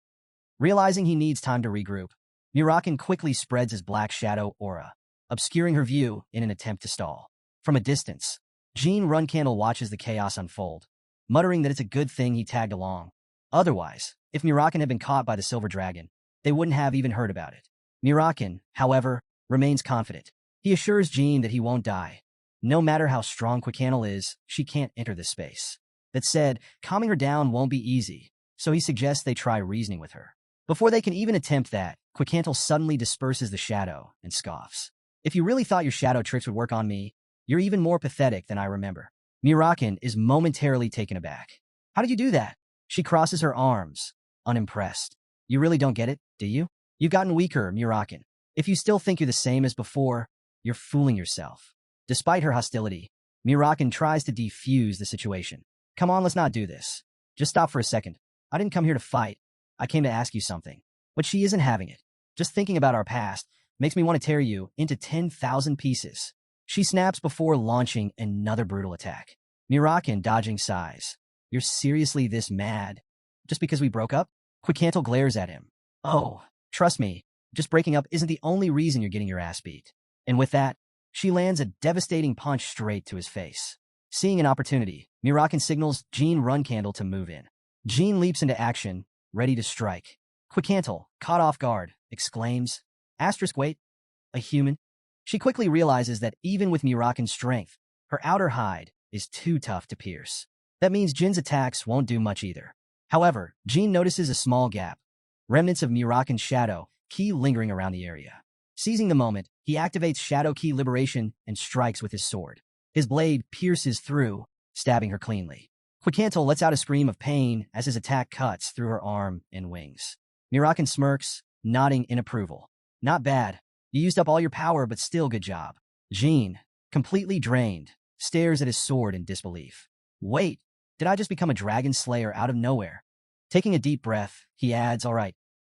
Realizing he needs time to regroup, Murakan quickly spreads his black shadow aura, obscuring her view in an attempt to stall. From a distance, Jean Runcandel watches the chaos unfold, muttering that it's a good thing he tagged along. Otherwise, if Murakan had been caught by the silver dragon, they wouldn't have even heard about it. Murakan, however, remains confident. He assures Jean that he won't die. No matter how strong Quicantel is, she can't enter this space. That said, calming her down won't be easy, so he suggests they try reasoning with her. Before they can even attempt that, Quicantel suddenly disperses the shadow and scoffs. If you really thought your shadow tricks would work on me, you're even more pathetic than I remember. Murakan is momentarily taken aback. How did you do that? She crosses her arms, unimpressed. You really don't get it, do you? You've gotten weaker, Murakan. If you still think you're the same as before, you're fooling yourself. Despite her hostility, Murakan tries to defuse the situation. Come on, let's not do this. Just stop for a second. I didn't come here to fight. I came to ask you something. But she isn't having it. Just thinking about our past makes me want to tear you into 10,000 pieces. She snaps before launching another brutal attack. Murakan, dodging, sighs. You're seriously this mad? Just because we broke up? Quickcantle glares at him. Oh, trust me, just breaking up isn't the only reason you're getting your ass beat. And with that, she lands a devastating punch straight to his face. Seeing an opportunity, Murakan signals Jean Runcandel to move in. Jean leaps into action, ready to strike. Quickcantle, caught off guard, exclaims, wait, a human? She quickly realizes that even with Murakan's strength, her outer hide is too tough to pierce. That means Jin's attacks won't do much either. However, Jean notices a small gap, remnants of Murakan's shadow ki lingering around the area. Seizing the moment, he activates Shadow Ki Liberation and strikes with his sword. His blade pierces through, stabbing her cleanly. Quickcantle lets out a scream of pain as his attack cuts through her arm and wings. Murakan smirks, nodding in approval. Not bad. You used up all your power, but still good job. Jean, completely drained, stares at his sword in disbelief. Wait, did I just become a dragon slayer out of nowhere? Taking a deep breath, he adds, all right,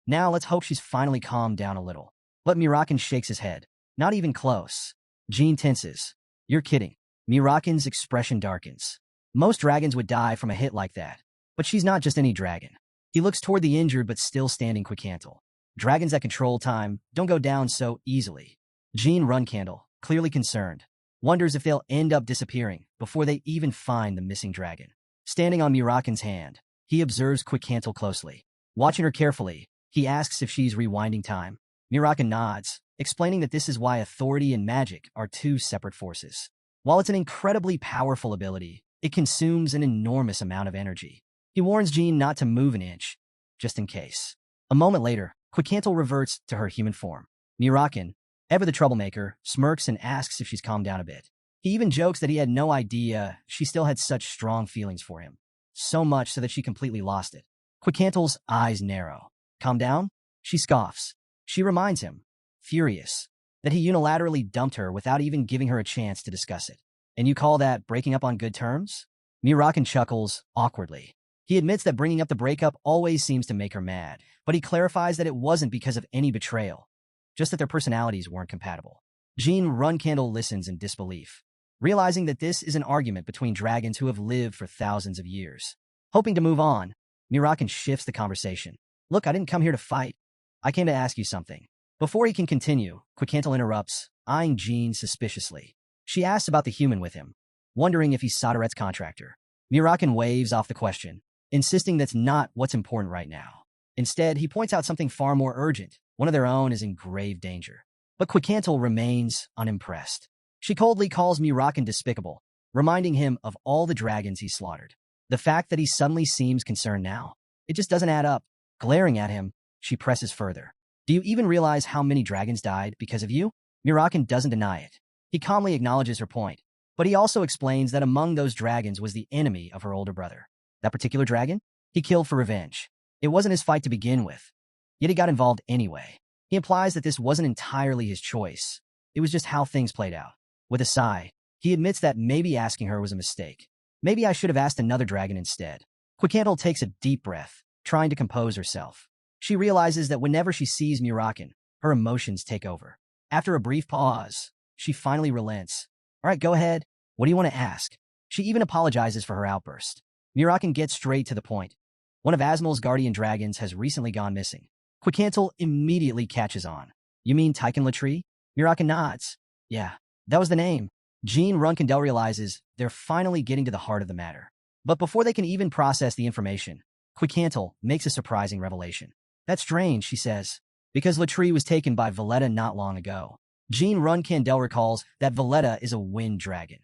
now let's hope she's finally calmed down a little. But Murakan shakes his head. Not even close. Jean tenses. You're kidding. Murakan's expression darkens. Most dragons would die from a hit like that. But she's not just any dragon. He looks toward the injured but still standing Quickcantle. Dragons that control time don't go down so easily. Jean Runcandel, clearly concerned, wonders if they'll end up disappearing before they even find the missing dragon. Standing on Murakan's hand, he observes Quickcantle closely. Watching her carefully, he asks if she's rewinding time. Murakan nods, explaining that this is why authority and magic are two separate forces. While it's an incredibly powerful ability, it consumes an enormous amount of energy. He warns Jean not to move an inch, just in case. A moment later, Quickcantle reverts to her human form. Murakan, ever the troublemaker, smirks and asks if she's calmed down a bit. He even jokes that he had no idea she still had such strong feelings for him. So much so that she completely lost it. Quickcantle's eyes narrow. Calm down? She scoffs. She reminds him, furious, that he unilaterally dumped her without even giving her a chance to discuss it. And you call that breaking up on good terms? Murakan chuckles, awkwardly. He admits that bringing up the breakup always seems to make her mad, but he clarifies that it wasn't because of any betrayal, just that their personalities weren't compatible. Jean Runcandel listens in disbelief, realizing that this is an argument between dragons who have lived for thousands of years. Hoping to move on, Murakan shifts the conversation. Look, I didn't come here to fight. I came to ask you something. Before he can continue, Quickcantle interrupts, eyeing Jean suspiciously. She asks about the human with him, wondering if he's Sodaret's contractor. Murakan waves off the question, insisting that's not what's important right now. Instead, he points out something far more urgent. One of their own is in grave danger. But Quickcantle remains unimpressed. She coldly calls Murakan despicable, reminding him of all the dragons he slaughtered. The fact that he suddenly seems concerned now, it just doesn't add up. Glaring at him, she presses further. Do you even realize how many dragons died because of you? Murakan doesn't deny it. He calmly acknowledges her point, but he also explains that among those dragons was the enemy of her older brother. That particular dragon? He killed for revenge. It wasn't his fight to begin with, yet he got involved anyway. He implies that this wasn't entirely his choice. It was just how things played out. With a sigh, he admits that maybe asking her was a mistake. Maybe I should have asked another dragon instead. Quickcantle takes a deep breath, trying to compose herself. She realizes that whenever she sees Murakan, her emotions take over. After a brief pause, she finally relents. All right, go ahead. What do you want to ask? She even apologizes for her outburst. Murakan gets straight to the point. One of Asmol's guardian dragons has recently gone missing. Quickcantle immediately catches on. You mean Tychon Latrie? Murakan nods. Yeah, that was the name. Jean Runcandel realizes they're finally getting to the heart of the matter. But before they can even process the information, Quickcantle makes a surprising revelation. That's strange, she says, because Latrie was taken by Valletta not long ago. Jean Runcandel recalls that Valletta is a wind dragon.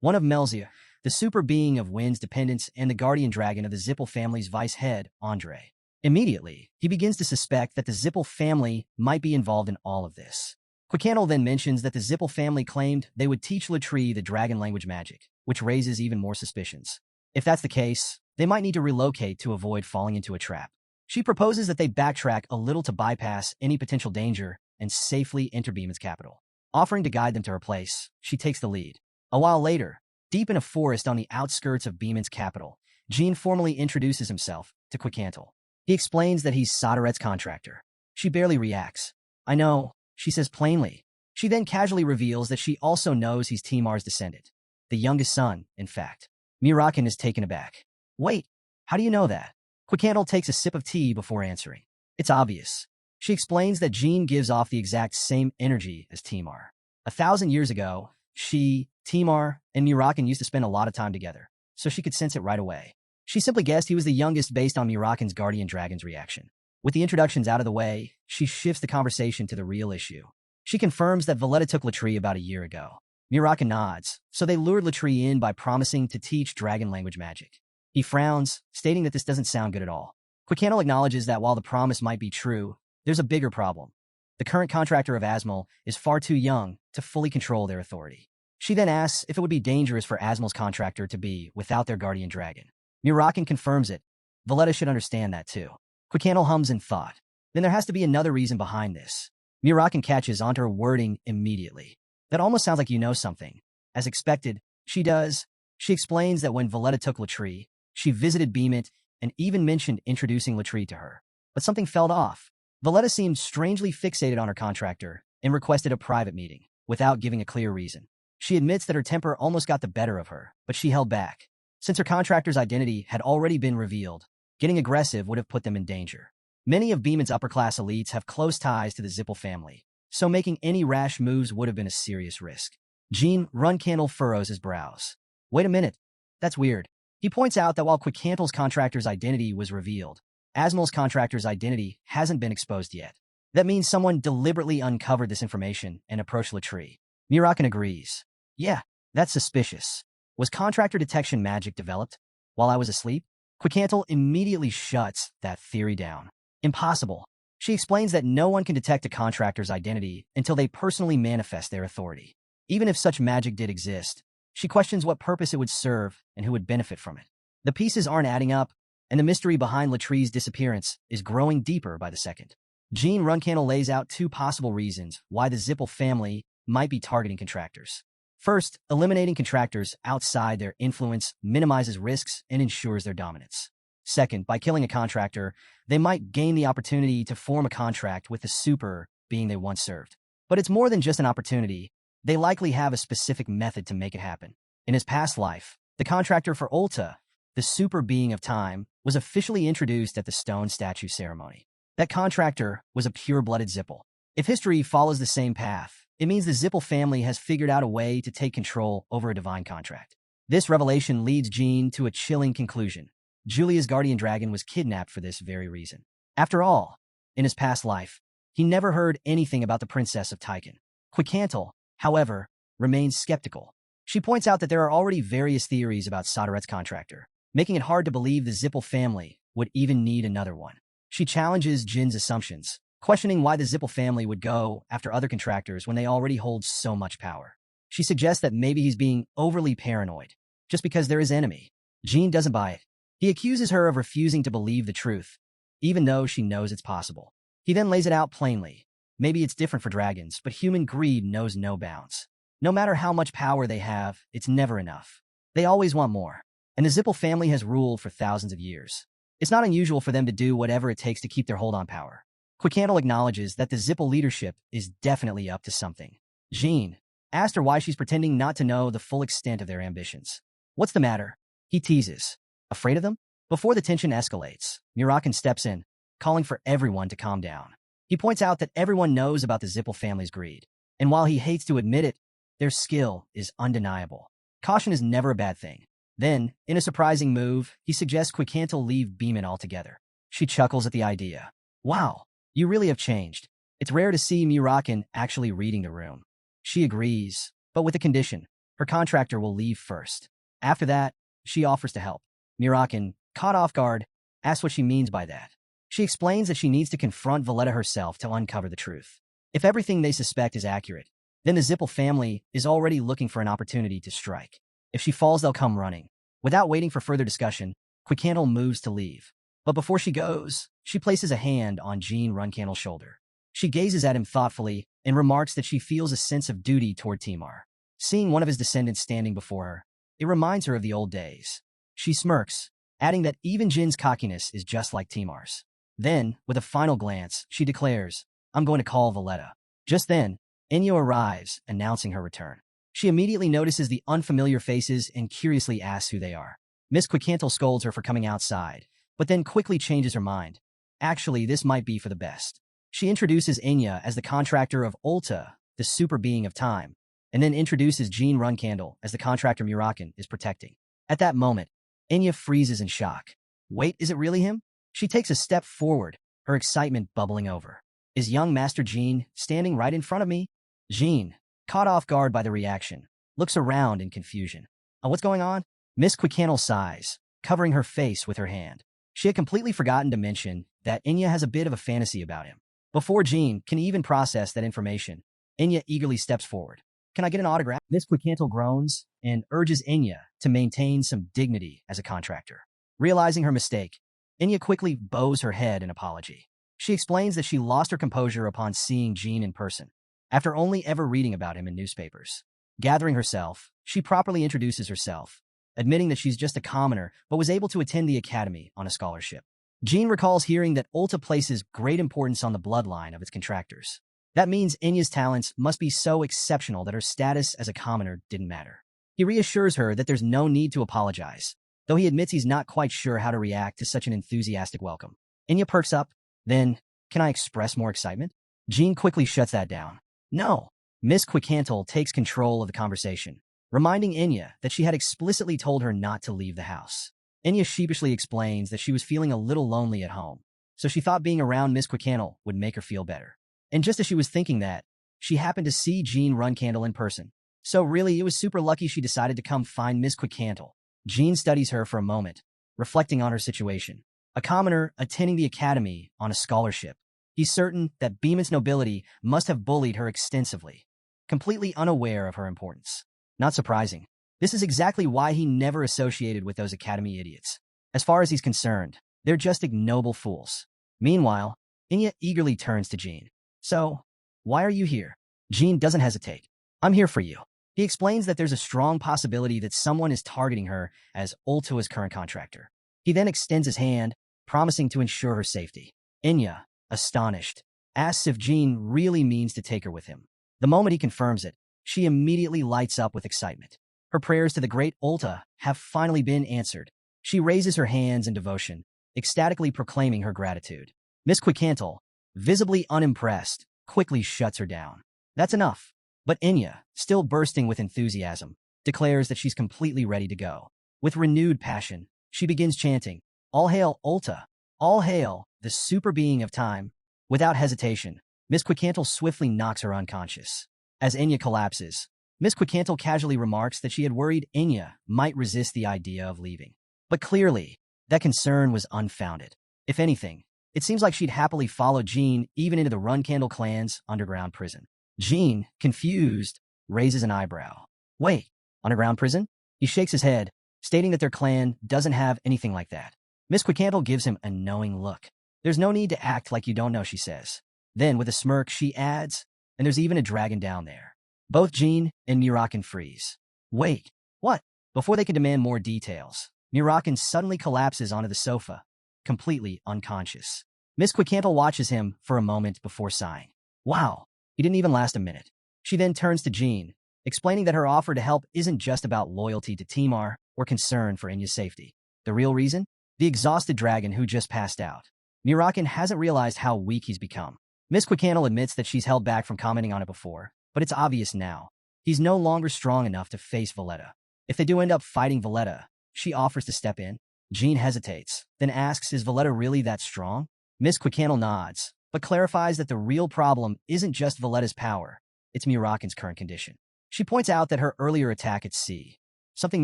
One of Melzia, the super being of wind's dependence and the guardian dragon of the Zippel family's vice head, Andre. Immediately, he begins to suspect that the Zippel family might be involved in all of this. Quickcantle then mentions that the Zippel family claimed they would teach Latrie the dragon language magic, which raises even more suspicions. If that's the case, they might need to relocate to avoid falling into a trap. She proposes that they backtrack a little to bypass any potential danger and safely enter Beeman's capital. Offering to guide them to her place, she takes the lead. A while later, deep in a forest on the outskirts of Beeman's capital, Jean formally introduces himself to Quickcantle. He explains that he's Sodaret's contractor. She barely reacts. I know, she says plainly. She then casually reveals that she also knows he's Timar's descendant. The youngest son, in fact. Murakan is taken aback. Wait, how do you know that? Quickhandle takes a sip of tea before answering. It's obvious. She explains that Jean gives off the exact same energy as Timar. 1,000 years ago, she, Timar, and Murakan used to spend a lot of time together, so she could sense it right away. She simply guessed he was the youngest based on Murakan's guardian dragon's reaction. With the introductions out of the way, she shifts the conversation to the real issue. She confirms that Valletta took Latrie about a year ago. Murakan nods, so they lured Latrie in by promising to teach dragon language magic. He frowns, stating that this doesn't sound good at all. Quickhandle acknowledges that while the promise might be true, there's a bigger problem. The current contractor of Asmal is far too young to fully control their authority. She then asks if it would be dangerous for Asmal's contractor to be without their guardian dragon. Murakan confirms it. Valletta should understand that too. Quickhandle hums in thought. Then there has to be another reason behind this. Murakan catches onto her wording immediately. That almost sounds like you know something. As expected, she does. She explains that when Valletta took Latrie, she visited Beemit and even mentioned introducing Latrie to her. But something fell off. Valletta seemed strangely fixated on her contractor and requested a private meeting, without giving a clear reason. She admits that her temper almost got the better of her, but she held back. Since her contractor's identity had already been revealed, getting aggressive would have put them in danger. Many of Beeman's upper-class elites have close ties to the Zippel family, so making any rash moves would have been a serious risk. Jean Runcandel furrows his brows. Wait a minute. That's weird. He points out that while Quickhandle's contractor's identity was revealed, Asmal's contractor's identity hasn't been exposed yet. That means someone deliberately uncovered this information and approached Latrie. Murakan agrees. Yeah, that's suspicious. Was contractor detection magic developed while I was asleep? Quickhandle immediately shuts that theory down. Impossible. She explains that no one can detect a contractor's identity until they personally manifest their authority. Even if such magic did exist, she questions what purpose it would serve and who would benefit from it. The pieces aren't adding up, and the mystery behind Latrie's disappearance is growing deeper by the second. Jean Runcandel lays out two possible reasons why the Zippel family might be targeting contractors. First, eliminating contractors outside their influence minimizes risks and ensures their dominance. Second, by killing a contractor, they might gain the opportunity to form a contract with the super being they once served. But it's more than just an opportunity. They likely have a specific method to make it happen. In his past life, the contractor for Ulta, the super being of time, was officially introduced at the stone statue ceremony. That contractor was a pure-blooded Zippel. If history follows the same path, it means the Zippel family has figured out a way to take control over a divine contract. This revelation leads Jean to a chilling conclusion. Julia's guardian dragon was kidnapped for this very reason. After all, in his past life, he never heard anything about the princess of Tychon. Quickhandle, however, remains skeptical. She points out that there are already various theories about Soderet's contractor, making it hard to believe the Zippel family would even need another one. She challenges Jin's assumptions, questioning why the Zippel family would go after other contractors when they already hold so much power. She suggests that maybe he's being overly paranoid, just because they're his enemy. Jean doesn't buy it. He accuses her of refusing to believe the truth, even though she knows it's possible. He then lays it out plainly. Maybe it's different for dragons, but human greed knows no bounds. No matter how much power they have, it's never enough. They always want more. And the Zippel family has ruled for thousands of years. It's not unusual for them to do whatever it takes to keep their hold on power. Quickhandle acknowledges that the Zippel leadership is definitely up to something. Jean asked her why she's pretending not to know the full extent of their ambitions. What's the matter? He teases. Afraid of them? Before the tension escalates, Murakan steps in, calling for everyone to calm down. He points out that everyone knows about the Zippel family's greed, and while he hates to admit it, their skill is undeniable. Caution is never a bad thing. Then, in a surprising move, he suggests Quickhandle leave Beeman altogether. She chuckles at the idea. Wow, you really have changed. It's rare to see Murakan actually reading the room. She agrees, but with a condition. Her contractor will leave first. After that, she offers to help. Murakan, caught off guard, asks what she means by that. She explains that she needs to confront Valletta herself to uncover the truth. If everything they suspect is accurate, then the Zippel family is already looking for an opportunity to strike. If she falls, they'll come running. Without waiting for further discussion, Quickhandle moves to leave. But before she goes, she places a hand on Jean Runcandle's shoulder. She gazes at him thoughtfully and remarks that she feels a sense of duty toward Timar. Seeing one of his descendants standing before her, it reminds her of the old days. She smirks, adding that even Jin's cockiness is just like Timar's. Then, with a final glance, she declares, I'm going to call Valletta. Just then, Enyo arrives, announcing her return. She immediately notices the unfamiliar faces and curiously asks who they are. Miss Quickhandle scolds her for coming outside, but then quickly changes her mind. Actually, this might be for the best. She introduces Enya as the contractor of Ulta, the super being of time, and then introduces Jean Runcandel as the contractor Murakan is protecting. At that moment, Enya freezes in shock. Wait, is it really him? She takes a step forward, her excitement bubbling over. Is young Master Jean standing right in front of me? Jean, caught off guard by the reaction, looks around in confusion. What's going on? Miss Quickcandle sighs, covering her face with her hand. She had completely forgotten to mention that Enya has a bit of a fantasy about him. Before Jean can even process that information, Enya eagerly steps forward. Can I get an autograph? Miss Quickcandle groans and urges Enya to maintain some dignity as a contractor. Realizing her mistake, Enya quickly bows her head in apology. She explains that she lost her composure upon seeing Jean in person, after only ever reading about him in newspapers. Gathering herself, she properly introduces herself, admitting that she's just a commoner but was able to attend the academy on a scholarship. Jean recalls hearing that Ulta places great importance on the bloodline of its contractors. That means Enya's talents must be so exceptional that her status as a commoner didn't matter. He reassures her that there's no need to apologize, though he admits he's not quite sure how to react to such an enthusiastic welcome. Enya perks up. Then, can I express more excitement? Jean quickly shuts that down. No. Miss Quickcandle takes control of the conversation, reminding Enya that she had explicitly told her not to leave the house. Enya sheepishly explains that she was feeling a little lonely at home, so she thought being around Miss Quickcandle would make her feel better. And just as she was thinking that, she happened to see Jean Runcandel in person. So really, it was super lucky she decided to come find Miss Quickcandle. Jean studies her for a moment, reflecting on her situation. A commoner attending the academy on a scholarship. He's certain that Beeman's nobility must have bullied her extensively, completely unaware of her importance. Not surprising. This is exactly why he never associated with those academy idiots. As far as he's concerned, they're just ignoble fools. Meanwhile, Enya eagerly turns to Jean. So, why are you here? Jean doesn't hesitate. I'm here for you. He explains that there's a strong possibility that someone is targeting her as Ultua's current contractor. He then extends his hand, promising to ensure her safety. Enya, astonished, asks if Jean really means to take her with him. The moment he confirms it, she immediately lights up with excitement. Her prayers to the great Ulta have finally been answered. She raises her hands in devotion, ecstatically proclaiming her gratitude. Miss Quickcandle, visibly unimpressed, quickly shuts her down. That's enough. But Enya, still bursting with enthusiasm, declares that she's completely ready to go. With renewed passion, she begins chanting, "All hail Ulta! All hail the super being of time!" Without hesitation, Miss Quickcandle swiftly knocks her unconscious. As Enya collapses, Miss Quickcandle casually remarks that she had worried Enya might resist the idea of leaving. But clearly, that concern was unfounded. If anything, it seems like she'd happily follow Jean even into the Runcandel clan's underground prison. Jean, confused, raises an eyebrow. Wait, underground prison? He shakes his head, stating that their clan doesn't have anything like that. Miss Quickcandle gives him a knowing look. There's no need to act like you don't know, she says. Then, with a smirk, she adds, and there's even a dragon down there. Both Jean and Murakan freeze. Wait, what? Before they can demand more details, Murakan suddenly collapses onto the sofa, completely unconscious. Miss Quickcandle watches him for a moment before sighing. Wow, he didn't even last a minute. She then turns to Jean, explaining that her offer to help isn't just about loyalty to Timar or concern for Enya's safety. The real reason? The exhausted dragon who just passed out. Murakan hasn't realized how weak he's become. Miss Quickcandle admits that she's held back from commenting on it before, but it's obvious now. He's no longer strong enough to face Valletta. If they do end up fighting Valletta, she offers to step in. Jean hesitates, then asks, is Valletta really that strong? Miss Quickcandle nods, but clarifies that the real problem isn't just Valletta's power, it's Murakan's current condition. She points out that her earlier attack at sea, something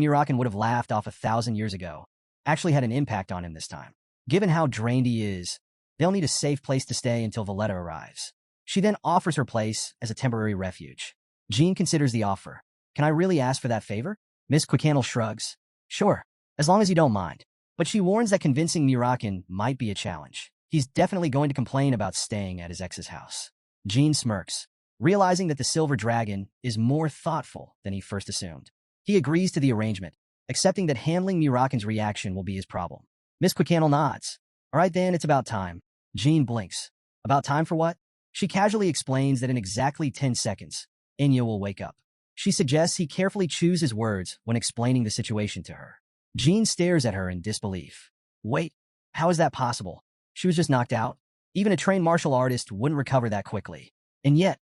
Murakan would have laughed off 1,000 years ago, actually had an impact on him this time. Given how drained he is, they'll need a safe place to stay until Valletta arrives. She then offers her place as a temporary refuge. Jean considers the offer. Can I really ask for that favor? Miss Quickcandle shrugs. Sure, as long as you don't mind. But she warns that convincing Murakan might be a challenge. He's definitely going to complain about staying at his ex's house. Jean smirks, realizing that the silver dragon is more thoughtful than he first assumed. He agrees to the arrangement, accepting that handling Murakan's reaction will be his problem. Miss Quickcandle nods. All right then, it's about time. Jean blinks. About time for what? She casually explains that in exactly 10 seconds, Enya will wake up. She suggests he carefully choose his words when explaining the situation to her. Jean stares at her in disbelief. Wait, How is that possible? She was just knocked out. Even a trained martial artist wouldn't recover that quickly. And yet,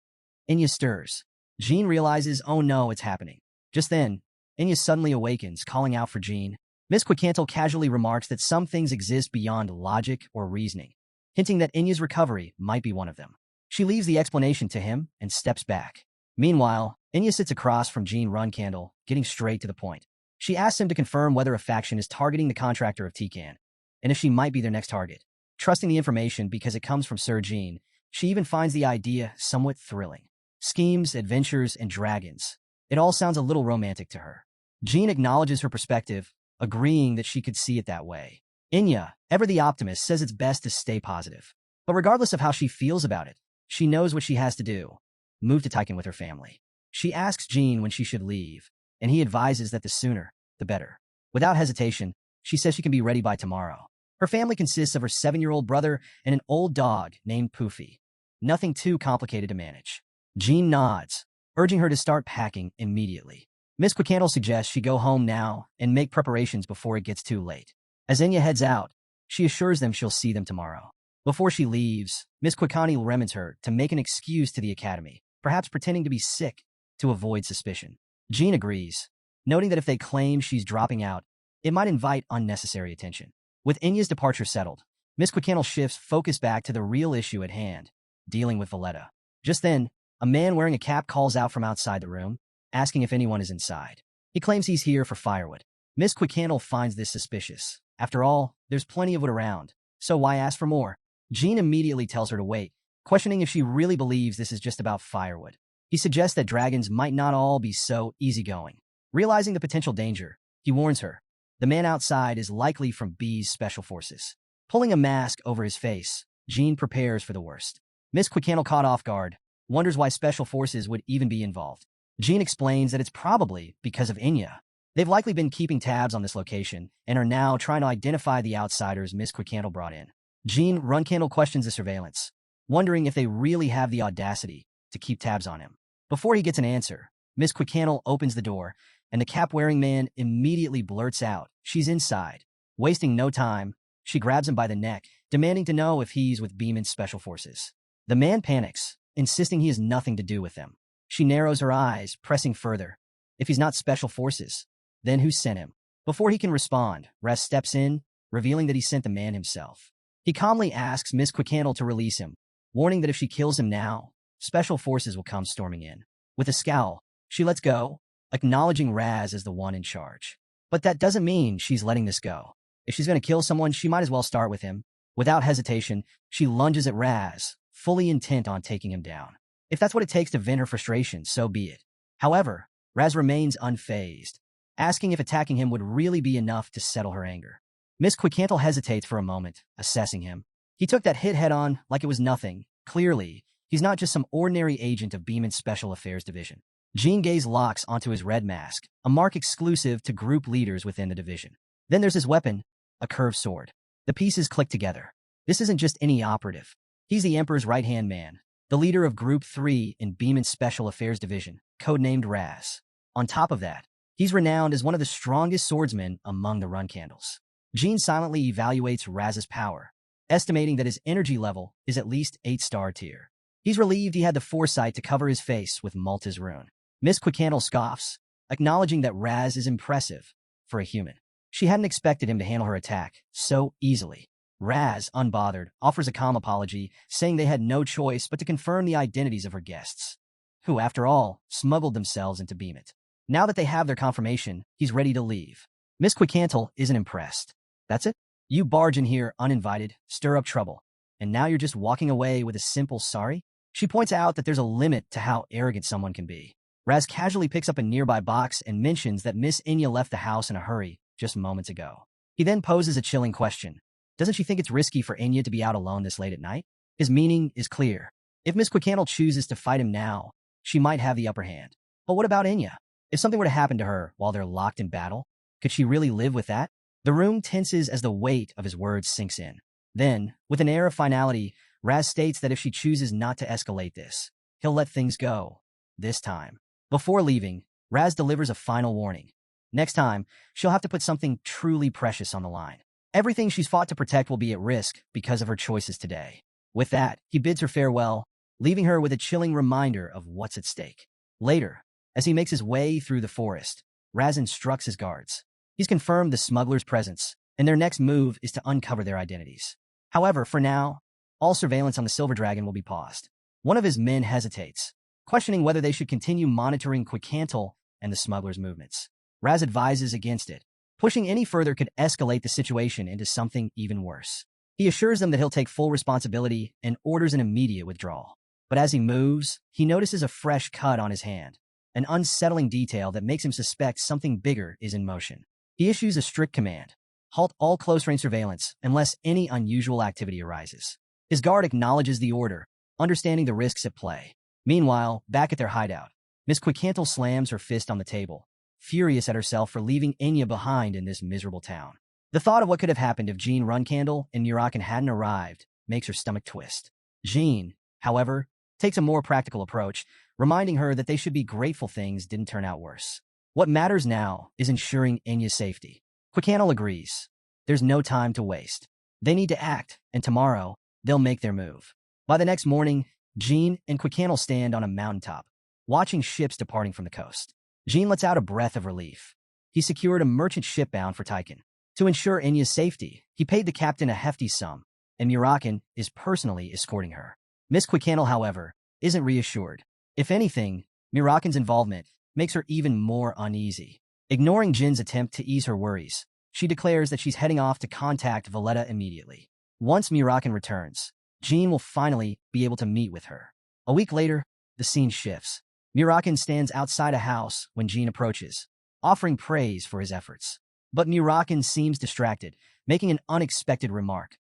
Enya stirs. Jean realizes, oh no, it's happening. Just then, Enya suddenly awakens, calling out for Jean. Miss Quicantle casually remarks that some things exist beyond logic or reasoning, hinting that Enya's recovery might be one of them. She leaves the explanation to him and steps back. Meanwhile, Enya sits across from Jean Runcandel, getting straight to the point. She asks him to confirm whether a faction is targeting the contractor of Tikan, and if she might be their next target. Trusting the information because it comes from Sir Jean, she even finds the idea somewhat thrilling. Schemes, adventures, and dragons. It all sounds a little romantic to her. Jean acknowledges her perspective, agreeing that she could see it that way. Enya, ever the optimist, says it's best to stay positive. But regardless of how she feels about it, she knows what she has to do. Move to Tikan with her family. She asks Jean when she should leave, and he advises that the sooner, the better. Without hesitation, she says she can be ready by tomorrow. Her family consists of her 7-year-old brother and an old dog named Poofy. Nothing too complicated to manage. Jean nods, urging her to start packing immediately. Miss Quicantle suggests she go home now and make preparations before it gets too late. As Enya heads out, she assures them she'll see them tomorrow. Before she leaves, Miss Quicantle remits her to make an excuse to the academy, perhaps pretending to be sick to avoid suspicion. Jean agrees, noting that if they claim she's dropping out, it might invite unnecessary attention. With Enya's departure settled, Miss Quicantle shifts focus back to the real issue at hand, dealing with Valletta. Just then, a man wearing a cap calls out from outside the room, asking if anyone is inside. He claims he's here for firewood. Miss Quicantle finds this suspicious. After all, there's plenty of wood around, so why ask for more? Jean immediately tells her to wait, questioning if she really believes this is just about firewood. He suggests that dragons might not all be so easygoing. Realizing the potential danger, he warns her. The man outside is likely from B's special forces. Pulling a mask over his face, Jean prepares for the worst. Miss Quicantle, caught off guard, wonders why special forces would even be involved. Jean explains that it's probably because of Enya. They've likely been keeping tabs on this location and are now trying to identify the outsiders Miss Quicantle brought in. Jean Runcandel questions the surveillance, wondering if they really have the audacity to keep tabs on him. Before he gets an answer, Miss Quicantle opens the door, and the cap-wearing man immediately blurts out she's inside. Wasting no time, she grabs him by the neck, demanding to know if he's with Beeman's special forces. The man panics, insisting he has nothing to do with them. She narrows her eyes, pressing further. If he's not special forces, then who sent him? Before he can respond, Raz steps in, revealing that he sent the man himself. He calmly asks Miss Quicantle to release him, warning that if she kills him now, special forces will come storming in. With a scowl, she lets go, acknowledging Raz as the one in charge. But that doesn't mean she's letting this go. If she's going to kill someone, she might as well start with him. Without hesitation, she lunges at Raz, fully intent on taking him down. If that's what it takes to vent her frustration, so be it. However, Raz remains unfazed, asking if attacking him would really be enough to settle her anger. Miss Quicantle hesitates for a moment, assessing him. He took that hit head-on like it was nothing. Clearly, he's not just some ordinary agent of Beeman's Special Affairs Division. Jean gaze locks onto his red mask, a mark exclusive to group leaders within the division. Then there's his weapon, a curved sword. The pieces click together. This isn't just any operative. He's the Emperor's right-hand man, the leader of Group 3 in Beeman's Special Affairs Division, codenamed Raz. On top of that, he's renowned as one of the strongest swordsmen among the Runcandels. Jean silently evaluates Raz's power, estimating that his energy level is at least 8-star tier. He's relieved he had the foresight to cover his face with Malta's rune. Miss Quicantle scoffs, acknowledging that Raz is impressive for a human. She hadn't expected him to handle her attack so easily. Raz, unbothered, offers a calm apology, saying they had no choice but to confirm the identities of her guests, who, after all, smuggled themselves into Beeman. Now that they have their confirmation, he's ready to leave. Miss Quicantle isn't impressed. That's it? You barge in here uninvited, stir up trouble, and now you're just walking away with a simple sorry? She points out that there's a limit to how arrogant someone can be. Raz casually picks up a nearby box and mentions that Miss Enya left the house in a hurry just moments ago. He then poses a chilling question. Doesn't she think it's risky for Enya to be out alone this late at night? His meaning is clear. If Miss Quicantle chooses to fight him now, she might have the upper hand. But what about Enya? If something were to happen to her while they're locked in battle, could she really live with that? The room tenses as the weight of his words sinks in. Then, with an air of finality, Raz states that if she chooses not to escalate this, he'll let things go. This time. Before leaving, Raz delivers a final warning. Next time, she'll have to put something truly precious on the line. Everything she's fought to protect will be at risk because of her choices today. With that, he bids her farewell, leaving her with a chilling reminder of what's at stake. Later, as he makes his way through the forest, Raz instructs his guards. He's confirmed the smuggler's presence, and their next move is to uncover their identities. However, for now, all surveillance on the Silver Dragon will be paused. One of his men hesitates, questioning whether they should continue monitoring Quicantle and the smuggler's movements. Raz advises against it. Pushing any further could escalate the situation into something even worse. He assures them that he'll take full responsibility and orders an immediate withdrawal. But as he moves, he notices a fresh cut on his hand, an unsettling detail that makes him suspect something bigger is in motion. He issues a strict command: halt all close-range surveillance unless any unusual activity arises. His guard acknowledges the order, understanding the risks at play. Meanwhile, back at their hideout, Miss Quicantle slams her fist on the table, furious at herself for leaving Enya behind in this miserable town. The thought of what could have happened if Jean Runcandel and Murakan hadn't arrived makes her stomach twist. Jean, however, takes a more practical approach, reminding her that they should be grateful things didn't turn out worse. What matters now is ensuring Enya's safety. Quicantle agrees. There's no time to waste. They need to act, and tomorrow, they'll make their move. By the next morning, Jean and Quicantle stand on a mountaintop, watching ships departing from the coast. Jean lets out a breath of relief. He secured a merchant ship bound for Tychon. To ensure Enya's safety, he paid the captain a hefty sum, and Murakan is personally escorting her. Miss Quicantle, however, isn't reassured. If anything, Murakan's involvement makes her even more uneasy. Ignoring Jin's attempt to ease her worries, she declares that she's heading off to contact Valletta immediately. Once Murakan returns, Jean will finally be able to meet with her. A week later, the scene shifts. Murakan stands outside a house when Jean approaches, offering praise for his efforts. But Murakan seems distracted, making an unexpected remark.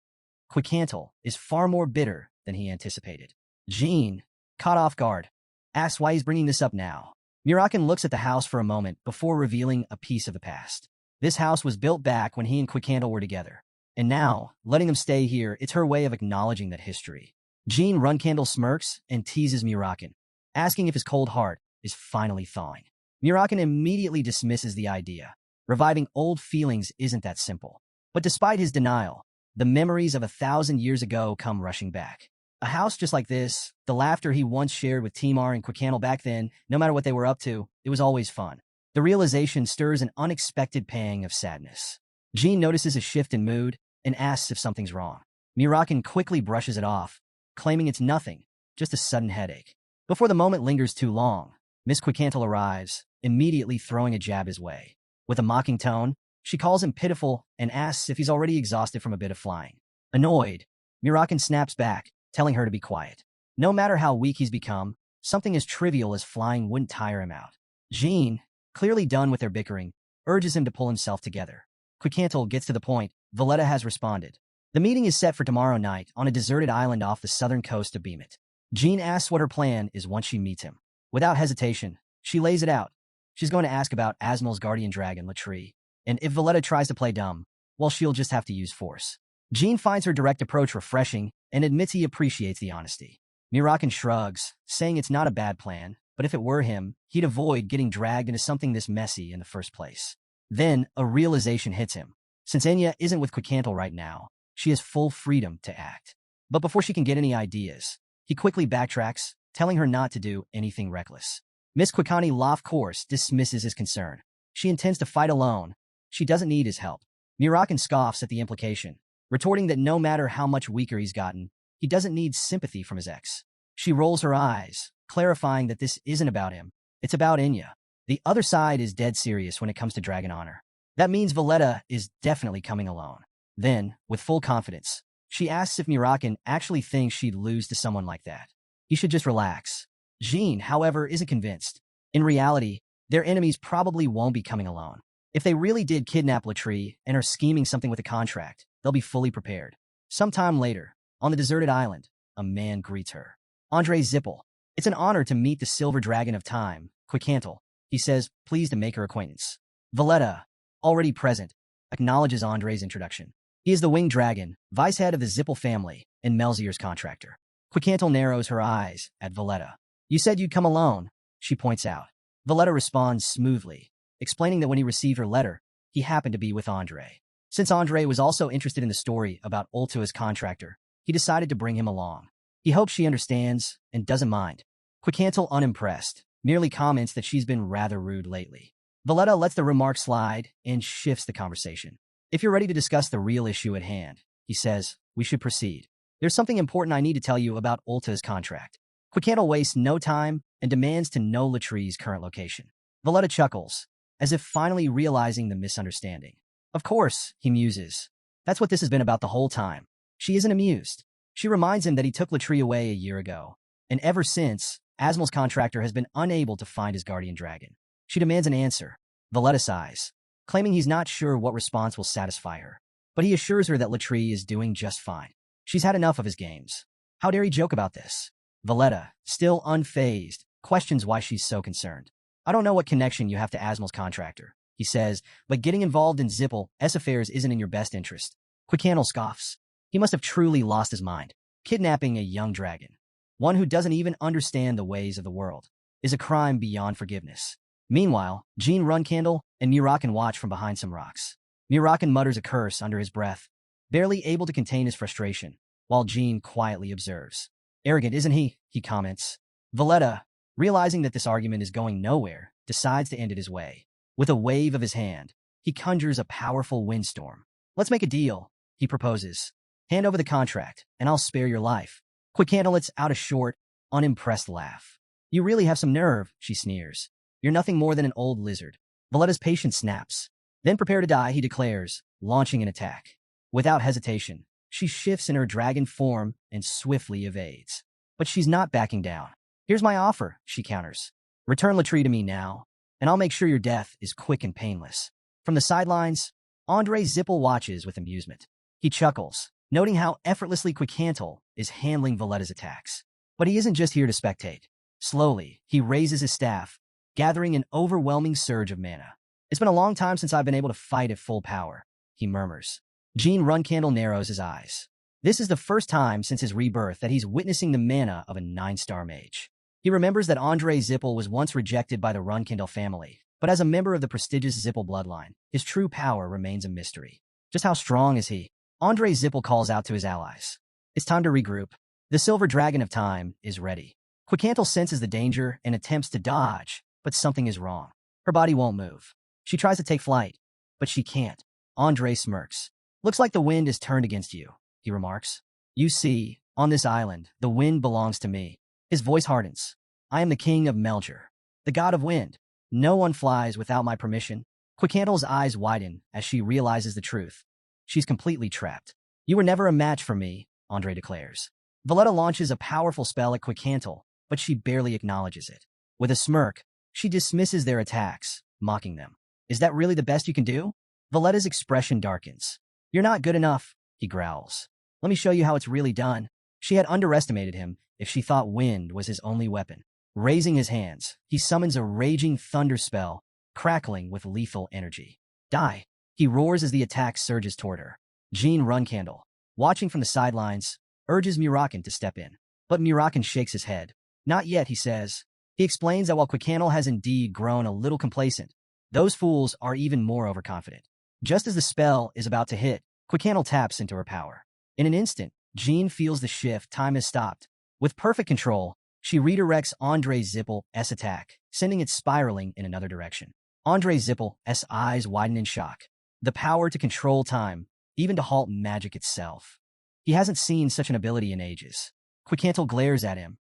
Quicantle is far more bitter than he anticipated. Jean, caught off guard, asks why he's bringing this up now. Murakan looks at the house for a moment before revealing a piece of the past. This house was built back when he and Quicantle were together. And now, letting them stay here, it's her way of acknowledging that history. Jean Runcandel smirks and teases Murakan, asking if his cold heart is finally thawing. Murakan immediately dismisses the idea. Reviving old feelings isn't that simple. But despite his denial, the memories of 1,000 years ago come rushing back. A house just like this, the laughter he once shared with Timar and Quicantle back then, no matter what they were up to, it was always fun. The realization stirs an unexpected pang of sadness. Jean notices a shift in mood and asks if something's wrong. Murakan quickly brushes it off, claiming it's nothing, just a sudden headache. Before the moment lingers too long, Miss Quicantle arrives, immediately throwing a jab his way. With a mocking tone, she calls him pitiful and asks if he's already exhausted from a bit of flying. Annoyed, Murakan snaps back, telling her to be quiet. No matter how weak he's become, something as trivial as flying wouldn't tire him out. Jean, clearly done with their bickering, urges him to pull himself together. Quicantle gets to the point. Valletta has responded. The meeting is set for tomorrow night on a deserted island off the southern coast of Beemit. Jean asks what her plan is once she meets him. Without hesitation, she lays it out. She's going to ask about Asmel's guardian dragon, Latri, and if Valletta tries to play dumb, well, she'll just have to use force. Jean finds her direct approach refreshing and admits he appreciates the honesty. Murakan shrugs, saying it's not a bad plan, but if it were him, he'd avoid getting dragged into something this messy in the first place. Then, a realization hits him. Since Enya isn't with Quicantle right now, she has full freedom to act. But before she can get any ideas, he quickly backtracks, telling her not to do anything reckless. Miss Quicantle, of course, dismisses his concern. She intends to fight alone. She doesn't need his help. Murakan scoffs at the implication, retorting that no matter how much weaker he's gotten, he doesn't need sympathy from his ex. She rolls her eyes, clarifying that this isn't about him. It's about Enya. The other side is dead serious when it comes to dragon honor. That means Valletta is definitely coming alone. Then, with full confidence, she asks if Murakan actually thinks she'd lose to someone like that. He should just relax. Jean, however, isn't convinced. In reality, their enemies probably won't be coming alone. If they really did kidnap Latri and are scheming something with a contract, they'll be fully prepared. Sometime later, on the deserted island, a man greets her. Andre Zippel. It's an honor to meet the Silver Dragon of Time, Quicantle. He says, pleased to make her acquaintance. Valletta, already present, acknowledges Andre's introduction. He is the Winged Dragon, vice head of the Zippel family, and Melzier's contractor. Quicantle narrows her eyes at Valletta. You said you'd come alone, she points out. Valletta responds smoothly, explaining that when he received her letter, he happened to be with Andre. Since Andre was also interested in the story about Ultua's contractor, he decided to bring him along. He hopes she understands and doesn't mind. Quicantle, unimpressed, merely comments that she's been rather rude lately. Valletta lets the remark slide and shifts the conversation. If you're ready to discuss the real issue at hand, he says, we should proceed. There's something important I need to tell you about Ulta's contract. Quicantle wastes no time and demands to know Latree's current location. Valletta chuckles, as if finally realizing the misunderstanding. Of course, he muses. That's what this has been about the whole time. She isn't amused. She reminds him that he took Latree away a year ago, and ever since, Asmal's contractor has been unable to find his guardian dragon. She demands an answer. Valletta sighs, claiming he's not sure what response will satisfy her, but he assures her that Latree is doing just fine. She's had enough of his games. How dare he joke about this? Valletta, still unfazed, questions why she's so concerned. I don't know what connection you have to Asmal's contractor, he says, but getting involved in Zippel's affairs isn't in your best interest. Quicantle scoffs. He must have truly lost his mind. Kidnapping a young dragon, one who doesn't even understand the ways of the world, is a crime beyond forgiveness. Meanwhile, Jean Runcandel and Murakan watch from behind some rocks. Murakan mutters a curse under his breath, barely able to contain his frustration, while Jean quietly observes. Arrogant, isn't he? He comments. Valletta, realizing that this argument is going nowhere, decides to end it his way. With a wave of his hand, he conjures a powerful windstorm. Let's make a deal, he proposes. Hand over the contract, and I'll spare your life. Quicantle lets out a short, unimpressed laugh. You really have some nerve, she sneers. You're nothing more than an old lizard. Valletta's patience snaps. Then prepare to die, he declares, launching an attack. Without hesitation, she shifts in her dragon form and swiftly evades. But she's not backing down. Here's my offer, she counters. Return Latree to me now, and I'll make sure your death is quick and painless. From the sidelines, Andre Zippel watches with amusement. He chuckles, noting how effortlessly Quicantle is handling Valletta's attacks. But he isn't just here to spectate. Slowly, he raises his staff, gathering an overwhelming surge of mana. It's been a long time since I've been able to fight at full power, he murmurs. Jean Runcandel narrows his eyes. This is the first time since his rebirth that he's witnessing the mana of a 9-star mage. He remembers that Andre Zippel was once rejected by the Runcandel family, but as a member of the prestigious Zippel bloodline, his true power remains a mystery. Just how strong is he? Andre Zippel calls out to his allies. It's time to regroup. The Silver Dragon of Time is ready. Quicantle senses the danger and attempts to dodge, but something is wrong. Her body won't move. She tries to take flight, but she can't. Andre smirks. Looks like the wind is turned against you, he remarks. You see, on this island, the wind belongs to me. His voice hardens. I am the king of Melger, the god of wind. No one flies without my permission. Quicantle's eyes widen as she realizes the truth. She's completely trapped. You were never a match for me, Andre declares. Valletta launches a powerful spell at Quicantle, but she barely acknowledges it. With a smirk, she dismisses their attacks, mocking them. Is that really the best you can do? Valletta's expression darkens. You're not good enough, he growls. Let me show you how it's really done. She had underestimated him if she thought wind was his only weapon. Raising his hands, he summons a raging thunder spell, crackling with lethal energy. Die, he roars as the attack surges toward her. Jean Runcandel, watching from the sidelines, urges Murakan to step in. But Murakan shakes his head. Not yet, he says. He explains that while Quicantle has indeed grown a little complacent, those fools are even more overconfident. Just as the spell is about to hit, Quicantle taps into her power. In an instant, Jean feels the shift. Time has stopped. With perfect control, she redirects Andre Zippel's attack, sending it spiraling in another direction. Andre Zippel's eyes widen in shock. The power to control time, even to halt magic itself. He hasn't seen such an ability in ages. Quicantle glares at him.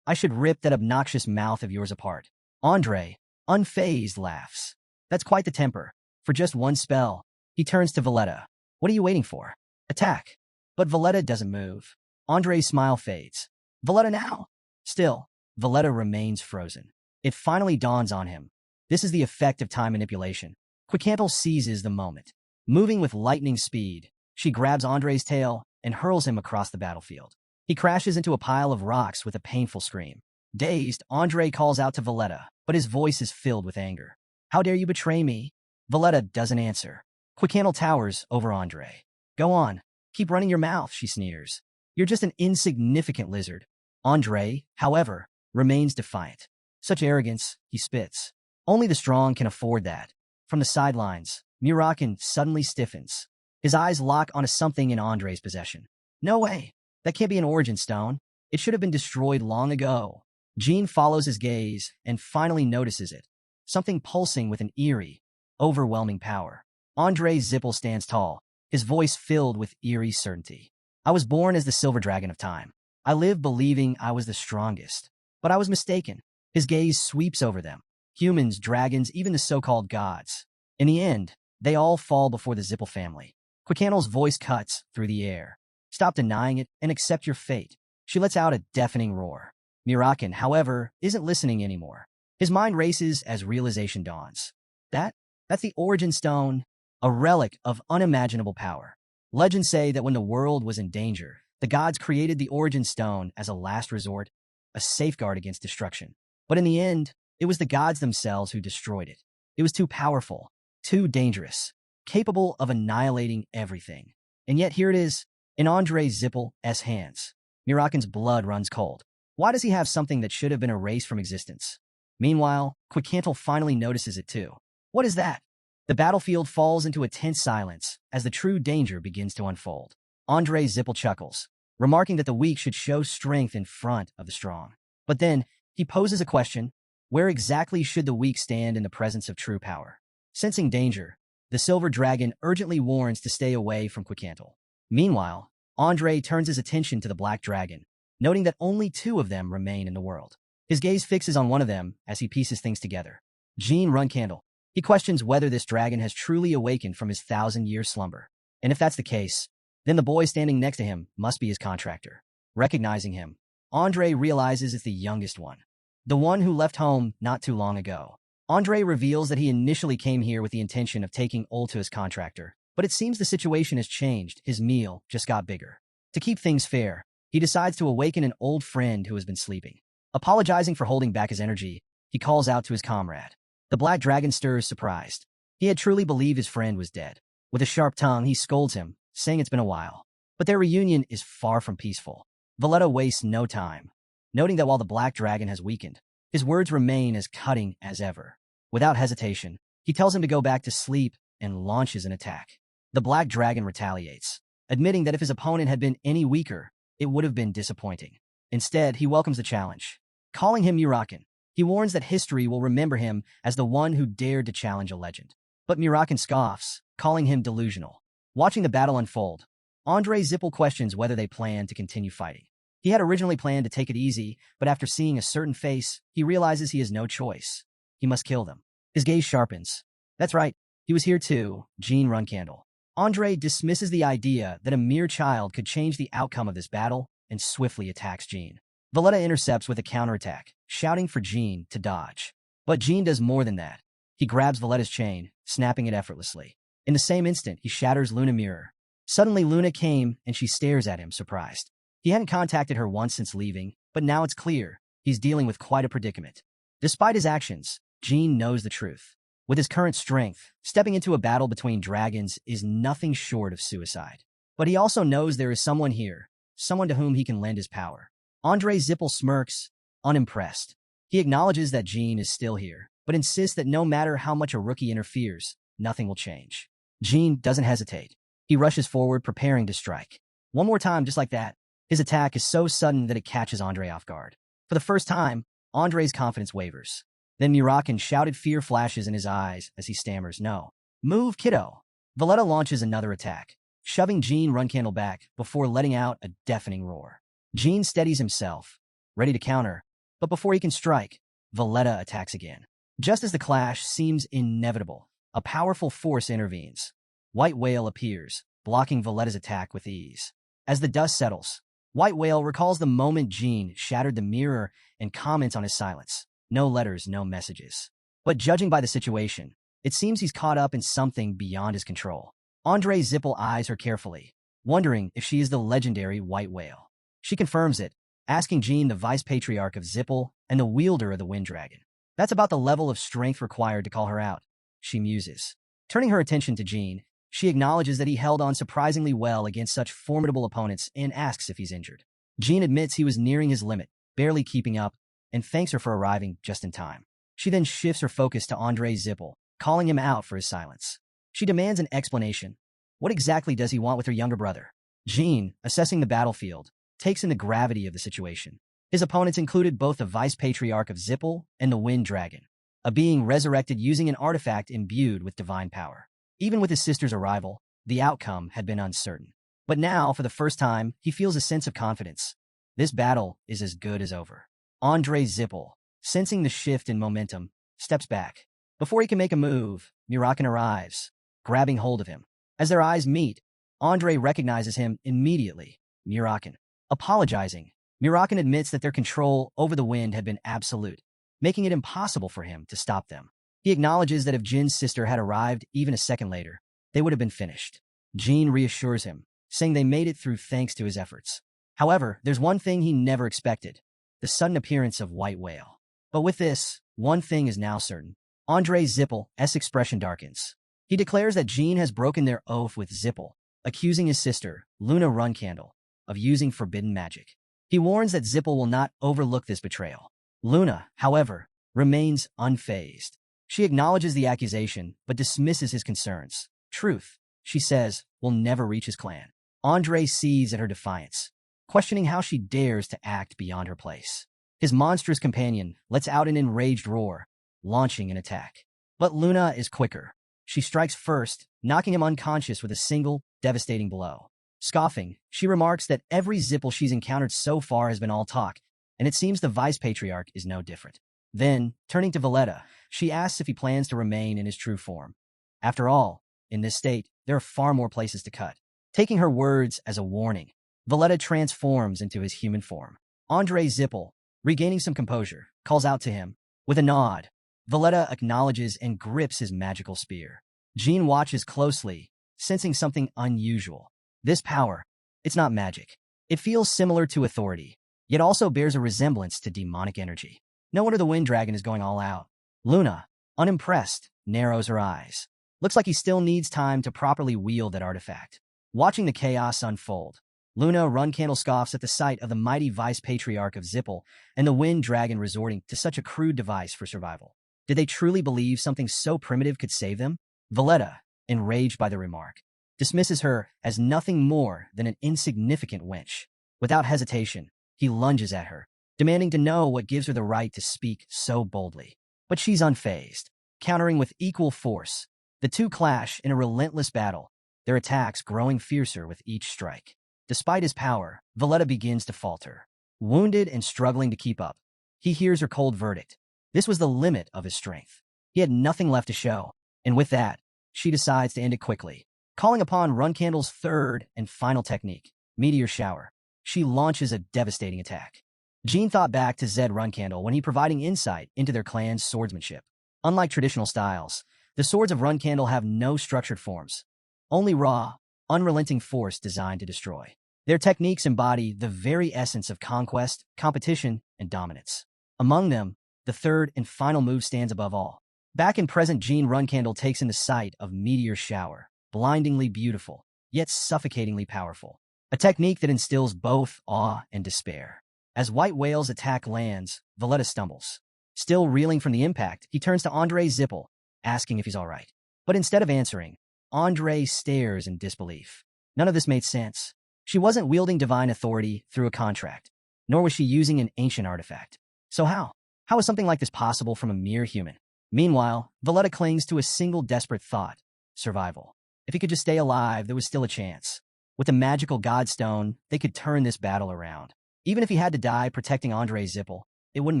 I should rip that obnoxious mouth of yours apart. Andre, unfazed, laughs. That's quite the temper. For just one spell, he turns to Valletta. What are you waiting for? Attack. But Valletta doesn't move. Andre's smile fades. Valletta now. Still, Valletta remains frozen. It finally dawns on him. This is the effect of time manipulation. Quicantle seizes the moment. Moving with lightning speed, she grabs Andre's tail and hurls him across the battlefield. He crashes into a pile of rocks with a painful scream. Dazed, Andre calls out to Valletta, but his voice is filled with anger. How dare you betray me? Valletta doesn't answer. Quicantle towers over Andre. Go on. Keep running your mouth, she sneers. You're just an insignificant lizard. Andre, however, remains defiant. Such arrogance, he spits. Only the strong can afford that. From the sidelines, Murakan suddenly stiffens. His eyes lock onto something in Andre's possession. No way. That can't be an origin stone. It should have been destroyed long ago. Jean follows his gaze and finally notices it. Something pulsing with an eerie, overwhelming power. Andre Zippel stands tall, his voice filled with eerie certainty. I was born as the Silver Dragon of Time. I lived believing I was the strongest. But I was mistaken. His gaze sweeps over them. Humans, dragons, even the so-called gods. In the end, they all fall before the Zippel family. Quicantel's voice cuts through the air. Stop denying it and accept your fate. She lets out a deafening roar. Murakan, however, isn't listening anymore. His mind races as realization dawns. That's the origin stone, a relic of unimaginable power. Legends say that when the world was in danger, the gods created the origin stone as a last resort, a safeguard against destruction. But in the end, it was the gods themselves who destroyed it. It was too powerful, too dangerous, capable of annihilating everything. And yet here it is, in Andre Zippel's hands. Murakan's blood runs cold. Why does he have something that should have been erased from existence? Meanwhile, Quicantel finally notices it too. What is that? The battlefield falls into a tense silence as the true danger begins to unfold. Andre Zippel chuckles, remarking that the weak should show strength in front of the strong. But then, he poses a question: where exactly should the weak stand in the presence of true power? Sensing danger, the Silver Dragon urgently warns to stay away from Quicantel. Meanwhile, Andre turns his attention to the Black Dragon, noting that only 2 of them remain in the world. His gaze fixes on one of them as he pieces things together. Jean Runcandel. He questions whether this dragon has truly awakened from his 1,000-year slumber. And if that's the case, then the boy standing next to him must be his contractor. Recognizing him, Andre realizes it's the youngest one, the one who left home not too long ago. Andre reveals that he initially came here with the intention of taking Ol to his contractor, but it seems the situation has changed. His meal just got bigger. To keep things fair, he decides to awaken an old friend who has been sleeping. Apologizing for holding back his energy, he calls out to his comrade. The Black Dragon stirs surprised. He had truly believed his friend was dead. With a sharp tongue, he scolds him, saying it's been a while. But their reunion is far from peaceful. Valletta wastes no time, noting that while the Black Dragon has weakened, his words remain as cutting as ever. Without hesitation, he tells him to go back to sleep and launches an attack. The Black Dragon retaliates, admitting that if his opponent had been any weaker, it would have been disappointing. Instead, he welcomes the challenge. Calling him Murakan, he warns that history will remember him as the one who dared to challenge a legend. But Murakan scoffs, calling him delusional. Watching the battle unfold, Andre Zippel questions whether they plan to continue fighting. He had originally planned to take it easy, but after seeing a certain face, he realizes he has no choice. He must kill them. His gaze sharpens. That's right, he was here too, Jean Runcandel. Andre dismisses the idea that a mere child could change the outcome of this battle and swiftly attacks Jean. Valletta intercepts with a counterattack, shouting for Jean to dodge. But Jean does more than that. He grabs Valletta's chain, snapping it effortlessly. In the same instant, he shatters Luna's mirror. Suddenly, Luna came, and she stares at him, surprised. He hadn't contacted her once since leaving, but now it's clear he's dealing with quite a predicament. Despite his actions, Jean knows the truth. With his current strength, stepping into a battle between dragons is nothing short of suicide. But he also knows there is someone here, someone to whom he can lend his power. Andre Zippel smirks, unimpressed. He acknowledges that Jean is still here, but insists that no matter how much a rookie interferes, nothing will change. Jean doesn't hesitate. He rushes forward, preparing to strike. One more time, just like that. His attack is so sudden that it catches Andre off guard. For the first time, Andre's confidence wavers. Then Murakan shouted, fear flashes in his eyes as he stammers, "No. Move, kiddo." Valletta launches another attack, shoving Jean Runcandel back before letting out a deafening roar. Jean steadies himself, ready to counter, but before he can strike, Valletta attacks again. Just as the clash seems inevitable, a powerful force intervenes. White Whale appears, blocking Valletta's attack with ease. As the dust settles, White Whale recalls the moment Jean shattered the mirror and comments on his silence. No letters, no messages. But judging by the situation, it seems he's caught up in something beyond his control. Andre Zippel eyes her carefully, wondering if she is the legendary White Whale. She confirms it, asking Jean, the vice-patriarch of Zippel and the wielder of the Wind Dragon. That's about the level of strength required to call her out, she muses. Turning her attention to Jean, she acknowledges that he held on surprisingly well against such formidable opponents and asks if he's injured. Jean admits he was nearing his limit, barely keeping up, and thanks her for arriving just in time. She then shifts her focus to Andre Zippel, calling him out for his silence. She demands an explanation, What exactly does he want with her younger brother? Jean, assessing the battlefield, takes in the gravity of the situation. His opponents included both the vice patriarch of Zippel and the Wind Dragon, a being resurrected using an artifact imbued with divine power. Even with his sister's arrival, the outcome had been uncertain. But now, for the first time, he feels a sense of confidence. This battle is as good as over. Andre Zippel, sensing the shift in momentum, steps back. Before he can make a move, Murakan arrives, grabbing hold of him. As their eyes meet, Andre recognizes him immediately. Murakan. Apologizing, Murakan admits that their control over the wind had been absolute, making it impossible for him to stop them. He acknowledges that if Jin's sister had arrived even a second later, they would have been finished. Jean reassures him, saying they made it through thanks to his efforts. However, there's one thing he never expected: the sudden appearance of White Whale. But with this, one thing is now certain. Andre Zippel's expression darkens. He declares that Jean has broken their oath with Zippel, accusing his sister, Luna Runcandel, of using forbidden magic. He warns that Zippel will not overlook this betrayal. Luna, however, remains unfazed. She acknowledges the accusation, but dismisses his concerns. Truth, she says, will never reach his clan. Andre sees at her defiance, questioning how she dares to act beyond her place. His monstrous companion lets out an enraged roar, launching an attack. But Luna is quicker. She strikes first, knocking him unconscious with a single, devastating blow. Scoffing, she remarks that every Zippel she's encountered so far has been all talk, and it seems the Vice Patriarch is no different. Then, turning to Valletta, she asks if he plans to remain in his true form. After all, in this state, there are far more places to cut. Taking her words as a warning, Valletta transforms into his human form. Andre Zippel, regaining some composure, calls out to him. With a nod, Valletta acknowledges and grips his magical spear. Jean watches closely, sensing something unusual. This power, it's not magic. It feels similar to authority, yet also bears a resemblance to demonic energy. No wonder the Wind Dragon is going all out. Luna, unimpressed, narrows her eyes. Looks like he still needs time to properly wield that artifact. Watching the chaos unfold, Luna Runcandel scoffs at the sight of the mighty Vice Patriarch of Zippel and the Wind Dragon resorting to such a crude device for survival. Did they truly believe something so primitive could save them? Valletta, enraged by the remark, dismisses her as nothing more than an insignificant wench. Without hesitation, he lunges at her, demanding to know what gives her the right to speak so boldly. But she's unfazed, countering with equal force. The two clash in a relentless battle, their attacks growing fiercer with each strike. Despite his power, Valletta begins to falter. Wounded and struggling to keep up, he hears her cold verdict. This was the limit of his strength. He had nothing left to show, and with that, she decides to end it quickly. Calling upon Runcandel's third and final technique, Meteor Shower, she launches a devastating attack. Jean thought back to Zed Runcandel when he providing insight into their clan's swordsmanship. Unlike traditional styles, the swords of Runcandel have no structured forms, only raw, unrelenting force designed to destroy. Their techniques embody the very essence of conquest, competition, and dominance. Among them, the third and final move stands above all. Back in present, Jean Runcandel takes in the sight of Meteor Shower, blindingly beautiful, yet suffocatingly powerful. A technique that instills both awe and despair. As White Whale's attack lands, Valletta stumbles. Still reeling from the impact, he turns to Andre Zippel, asking if he's all right. But instead of answering, Andre stares in disbelief. None of this made sense. She wasn't wielding divine authority through a contract, nor was she using an ancient artifact. So how? How is something like this possible from a mere human? Meanwhile, Valletta clings to a single desperate thought: survival. If he could just stay alive, there was still a chance. With the magical Godstone, they could turn this battle around. Even if he had to die protecting Andre Zippel, it wouldn't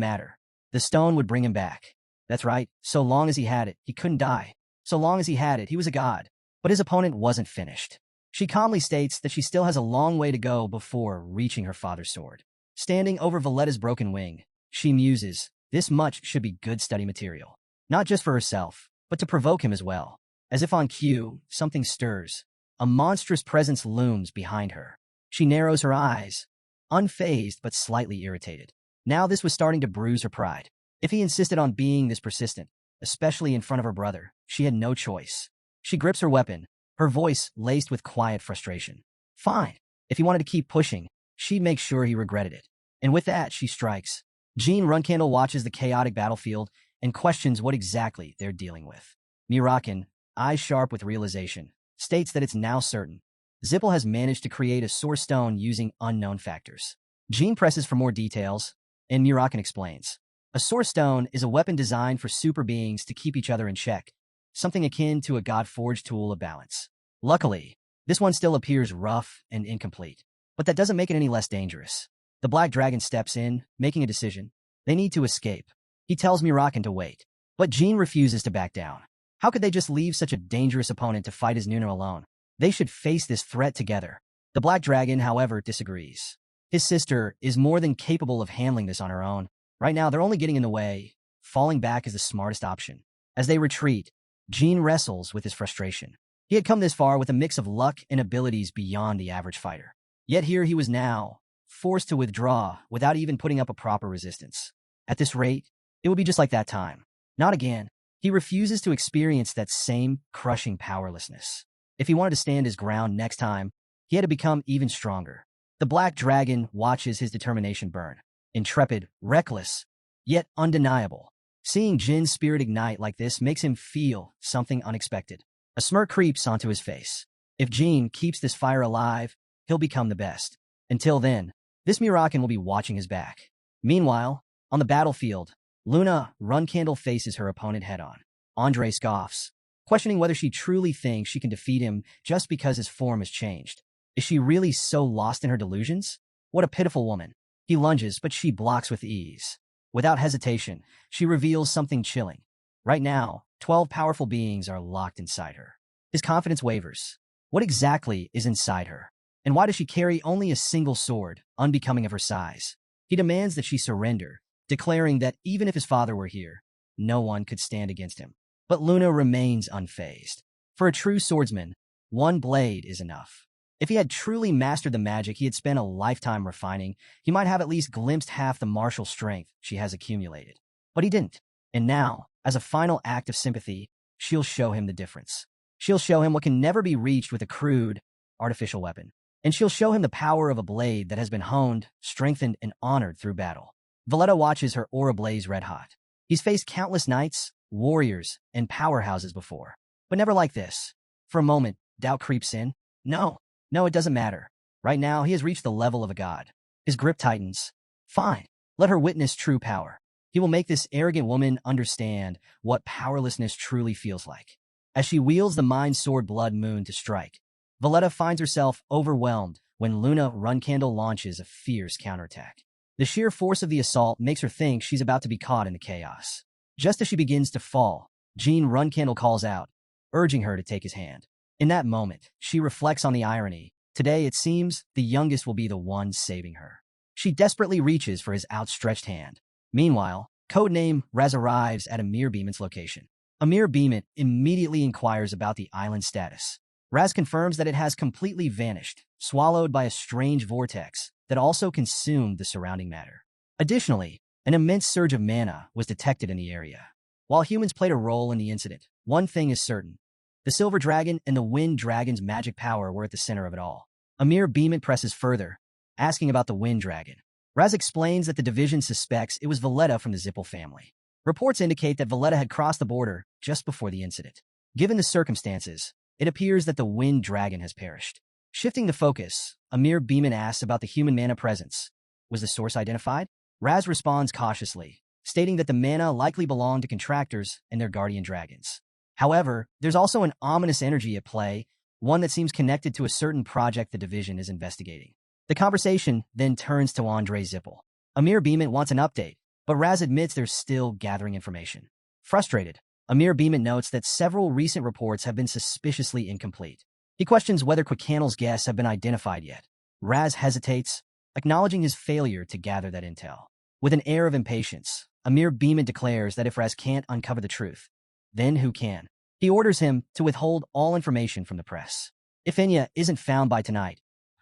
matter. The stone would bring him back. That's right, so long as he had it, he couldn't die. So long as he had it, he was a god. But his opponent wasn't finished. She calmly states that she still has a long way to go before reaching her father's sword. Standing over Valletta's broken wing, she muses, this much should be good study material. Not just for herself, but to provoke him as well. As if on cue, something stirs. A monstrous presence looms behind her. She narrows her eyes, unfazed but slightly irritated. Now this was starting to bruise her pride. If he insisted on being this persistent, especially in front of her brother, she had no choice. She grips her weapon, her voice laced with quiet frustration. Fine. If he wanted to keep pushing, she'd make sure he regretted it. And with that, she strikes. Jean Runcandel watches the chaotic battlefield and questions what exactly they're dealing with. Murakan, eyes sharp with realization, states that it's now certain Zippel has managed to create a source stone using unknown factors. Jean presses for more details, and Murakan explains. A source stone is a weapon designed for super beings to keep each other in check, something akin to a god-forged tool of balance. Luckily, this one still appears rough and incomplete, but that doesn't make it any less dangerous. The Black Dragon steps in, making a decision. They need to escape. He tells Murakan to wait, but Jean refuses to back down. How could they just leave such a dangerous opponent to fight as Nuna alone? They should face this threat together. The Black Dragon, however, disagrees. His sister is more than capable of handling this on her own. Right now, they're only getting in the way. Falling back is the smartest option. As they retreat, Jean wrestles with his frustration. He had come this far with a mix of luck and abilities beyond the average fighter. Yet here he was now, forced to withdraw without even putting up a proper resistance. At this rate, it would be just like that time. Not again. He refuses to experience that same crushing powerlessness. If he wanted to stand his ground next time, he had to become even stronger. The Black Dragon watches his determination burn. Intrepid, reckless, yet undeniable. Seeing Jin's spirit ignite like this makes him feel something unexpected. A smirk creeps onto his face. If Jin keeps this fire alive, he'll become the best. Until then, this Murakan will be watching his back. Meanwhile, on the battlefield, Luna Runcandel faces her opponent head-on. Andre scoffs, questioning whether she truly thinks she can defeat him just because his form has changed. Is she really so lost in her delusions? What a pitiful woman. He lunges, but she blocks with ease. Without hesitation, she reveals something chilling. Right now, 12 powerful beings are locked inside her. His confidence wavers. What exactly is inside her? And why does she carry only a single sword, unbecoming of her size? He demands that she surrender, declaring that even if his father were here, no one could stand against him. But Luna remains unfazed. For a true swordsman, one blade is enough. If he had truly mastered the magic he had spent a lifetime refining, he might have at least glimpsed half the martial strength she has accumulated. But he didn't. And now, as a final act of sympathy, she'll show him the difference. She'll show him what can never be reached with a crude, artificial weapon. And she'll show him the power of a blade that has been honed, strengthened, and honored through battle. Valletta watches her aura blaze red-hot. He's faced countless knights, warriors, and powerhouses before, but never like this. For a moment, doubt creeps in. No, it doesn't matter. Right now, he has reached the level of a god. His grip tightens. Fine, let her witness true power. He will make this arrogant woman understand what powerlessness truly feels like. As she wields the Mind Sword Blood Moon to strike, Valletta finds herself overwhelmed when Luna Runcandel launches a fierce counterattack. The sheer force of the assault makes her think she's about to be caught in the chaos. Just as she begins to fall, Jean Runcandel calls out, urging her to take his hand. In that moment, she reflects on the irony. Today, it seems, the youngest will be the one saving her. She desperately reaches for his outstretched hand. Meanwhile, codename Raz arrives at Amir Beeman's location. Amir Beeman immediately inquires about the island's status. Raz confirms that it has completely vanished, swallowed by a strange vortex that also consumed the surrounding matter. Additionally, an immense surge of mana was detected in the area. While humans played a role in the incident, one thing is certain. The Silver Dragon and the Wind Dragon's magic power were at the center of it all. Amir Beeman presses further, asking about the Wind Dragon. Raz explains that the division suspects it was Valletta from the Zippel family. Reports indicate that Valletta had crossed the border just before the incident. Given the circumstances, it appears that the Wind Dragon has perished. Shifting the focus, Amir Beeman asks about the human mana presence. Was the source identified? Raz responds cautiously, stating that the mana likely belonged to contractors and their guardian dragons. However, there's also an ominous energy at play, one that seems connected to a certain project the division is investigating. The conversation then turns to Andre Zippel. Amir Beeman wants an update, but Raz admits they're still gathering information. Frustrated, Amir Beeman notes that several recent reports have been suspiciously incomplete. He questions whether Quicanel's guests have been identified yet. Raz hesitates, acknowledging his failure to gather that intel. With an air of impatience, Amir Beeman declares that if Raz can't uncover the truth, then who can? He orders him to withhold all information from the press. If Enya isn't found by tonight,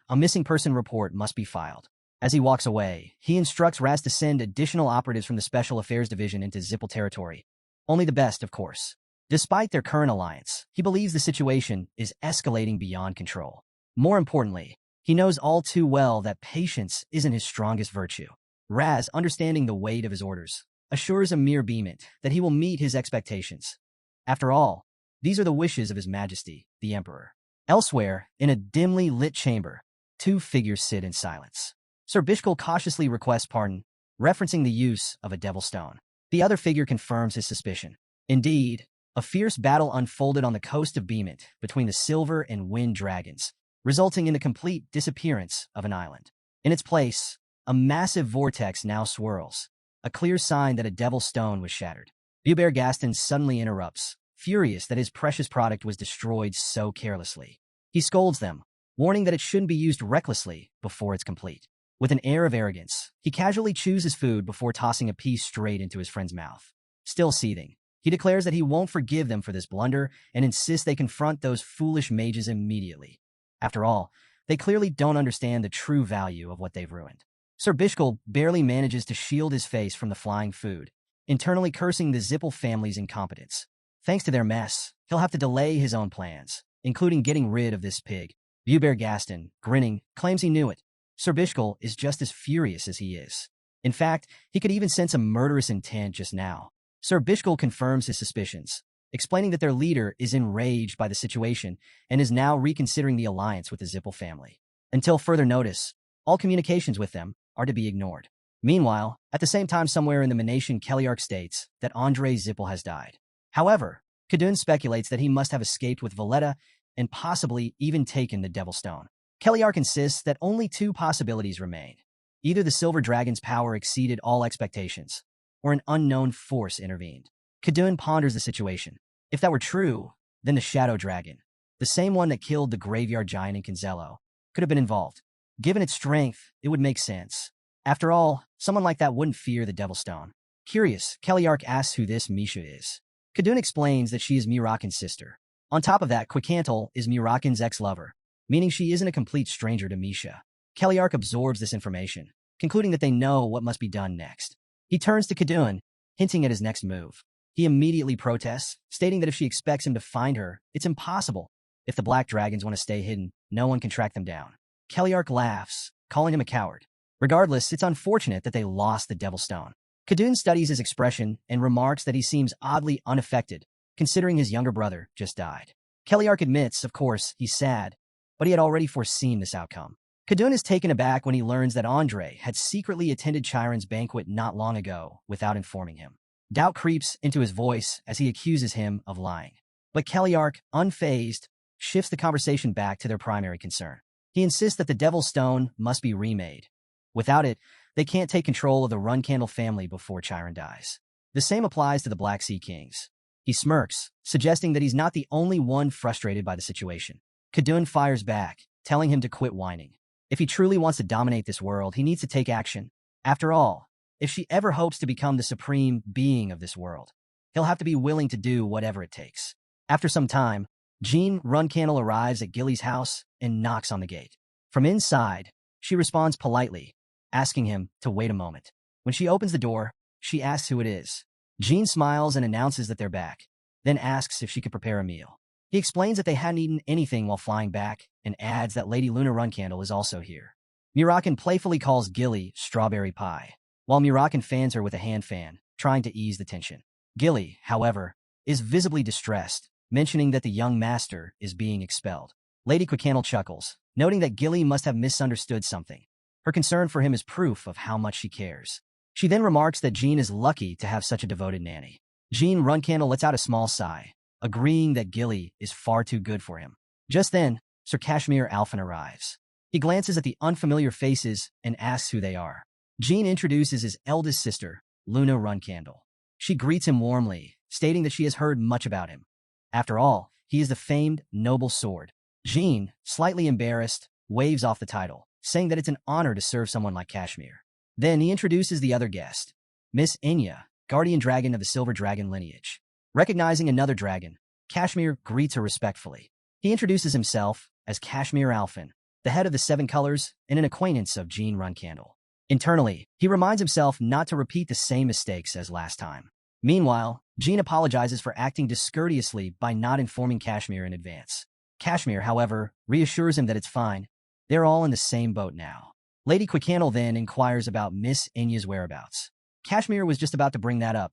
a missing person report must be filed. As he walks away, he instructs Raz to send additional operatives from the Special Affairs Division into Zippel territory. Only the best, of course. Despite their current alliance, he believes the situation is escalating beyond control. More importantly, he knows all too well that patience isn't his strongest virtue. Raz, understanding the weight of his orders, assures Amir Beeman that he will meet his expectations. After all, these are the wishes of His Majesty, the Emperor. Elsewhere, in a dimly lit chamber, two figures sit in silence. Sir Bishkul cautiously requests pardon, referencing the use of a devil stone. The other figure confirms his suspicion. Indeed, a fierce battle unfolded on the coast of Beemont between the Silver and Wind dragons, resulting in the complete disappearance of an island. In its place, a massive vortex now swirls, a clear sign that a devil stone was shattered. Hubert Gaston suddenly interrupts, furious that his precious product was destroyed so carelessly. He scolds them, warning that it shouldn't be used recklessly before it's complete. With an air of arrogance, he casually chews his food before tossing a piece straight into his friend's mouth. Still seething, he declares that he won't forgive them for this blunder and insists they confront those foolish mages immediately. After all, they clearly don't understand the true value of what they've ruined. Sir Bishkul barely manages to shield his face from the flying food, internally cursing the Zippel family's incompetence. Thanks to their mess, he'll have to delay his own plans, including getting rid of this pig. Hubert Gaston, grinning, claims he knew it. Sir Bishkul is just as furious as he is. In fact, he could even sense a murderous intent just now. Sir Bishkul confirms his suspicions, explaining that their leader is enraged by the situation and is now reconsidering the alliance with the Zippel family. Until further notice, all communications with them are to be ignored. Meanwhile, at the same time somewhere in the Manation Keliarch states that Andre Zippel has died. However, Kadun speculates that he must have escaped with Valletta and possibly even taken the Devil Stone. Keliarch insists that only two possibilities remain. Either the Silver Dragon's power exceeded all expectations, or an unknown force intervened. Kadun ponders the situation. If that were true, then the Shadow Dragon, the same one that killed the Graveyard Giant in Kinzello, could have been involved. Given its strength, it would make sense. After all, someone like that wouldn't fear the Devil Stone. Curious, Keliarch asks who this Misha is. Kadun explains that she is Murakan's sister. On top of that, Quicantel is Murakan's ex-lover, meaning she isn't a complete stranger to Misha. Keliarch absorbs this information, concluding that they know what must be done next. He turns to Kadun, hinting at his next move. He immediately protests, stating that if she expects him to find her, it's impossible. If the Black Dragons want to stay hidden, no one can track them down. Keliarch laughs, calling him a coward. Regardless, it's unfortunate that they lost the Devil Stone. Kadun studies his expression and remarks that he seems oddly unaffected, considering his younger brother just died. Keliarch admits, of course, he's sad, but he had already foreseen this outcome. Kadun is taken aback when he learns that Andre had secretly attended Chiron's banquet not long ago without informing him. Doubt creeps into his voice as he accuses him of lying. But Keliarch, unfazed, shifts the conversation back to their primary concern. He insists that the Devil's Stone must be remade. Without it, they can't take control of the Runcandel family before Chiron dies. The same applies to the Black Sea Kings. He smirks, suggesting that he's not the only one frustrated by the situation. Kadun fires back, telling him to quit whining. If he truly wants to dominate this world, he needs to take action. After all, if she ever hopes to become the supreme being of this world, he'll have to be willing to do whatever it takes. After some time, Jean Runcandel arrives at Gilly's house and knocks on the gate. From inside, she responds politely, asking him to wait a moment. When she opens the door, she asks who it is. Jean smiles and announces that they're back, then asks if she could prepare a meal. He explains that they hadn't eaten anything while flying back and adds that Lady Luna Runcandel is also here. Murakan playfully calls Gilly strawberry pie, while Murakan fans her with a hand fan, trying to ease the tension. Gilly, however, is visibly distressed, mentioning that the young master is being expelled. Lady Quicantel chuckles, noting that Gilly must have misunderstood something. Her concern for him is proof of how much she cares. She then remarks that Jean is lucky to have such a devoted nanny. Jean Runcandel lets out a small sigh, agreeing that Gilly is far too good for him. Just then, Sir Kashmir Alphen arrives. He glances at the unfamiliar faces and asks who they are. Jean introduces his eldest sister, Luna Runcandel. She greets him warmly, stating that she has heard much about him. After all, he is the famed noble sword. Jean, slightly embarrassed, waves off the title, saying that it's an honor to serve someone like Kashmir. Then he introduces the other guest, Miss Enya, guardian dragon of the Silver Dragon lineage. Recognizing another dragon, Kashmir greets her respectfully. He introduces himself as Kashmir Alphen, the head of the Seven Colors and an acquaintance of Jean Runcandel. Internally, he reminds himself not to repeat the same mistakes as last time. Meanwhile, Jean apologizes for acting discourteously by not informing Kashmir in advance. Kashmir, however, reassures him that it's fine. They're all in the same boat now. Lady Quicantel then inquires about Miss Enya's whereabouts. Kashmir was just about to bring that up.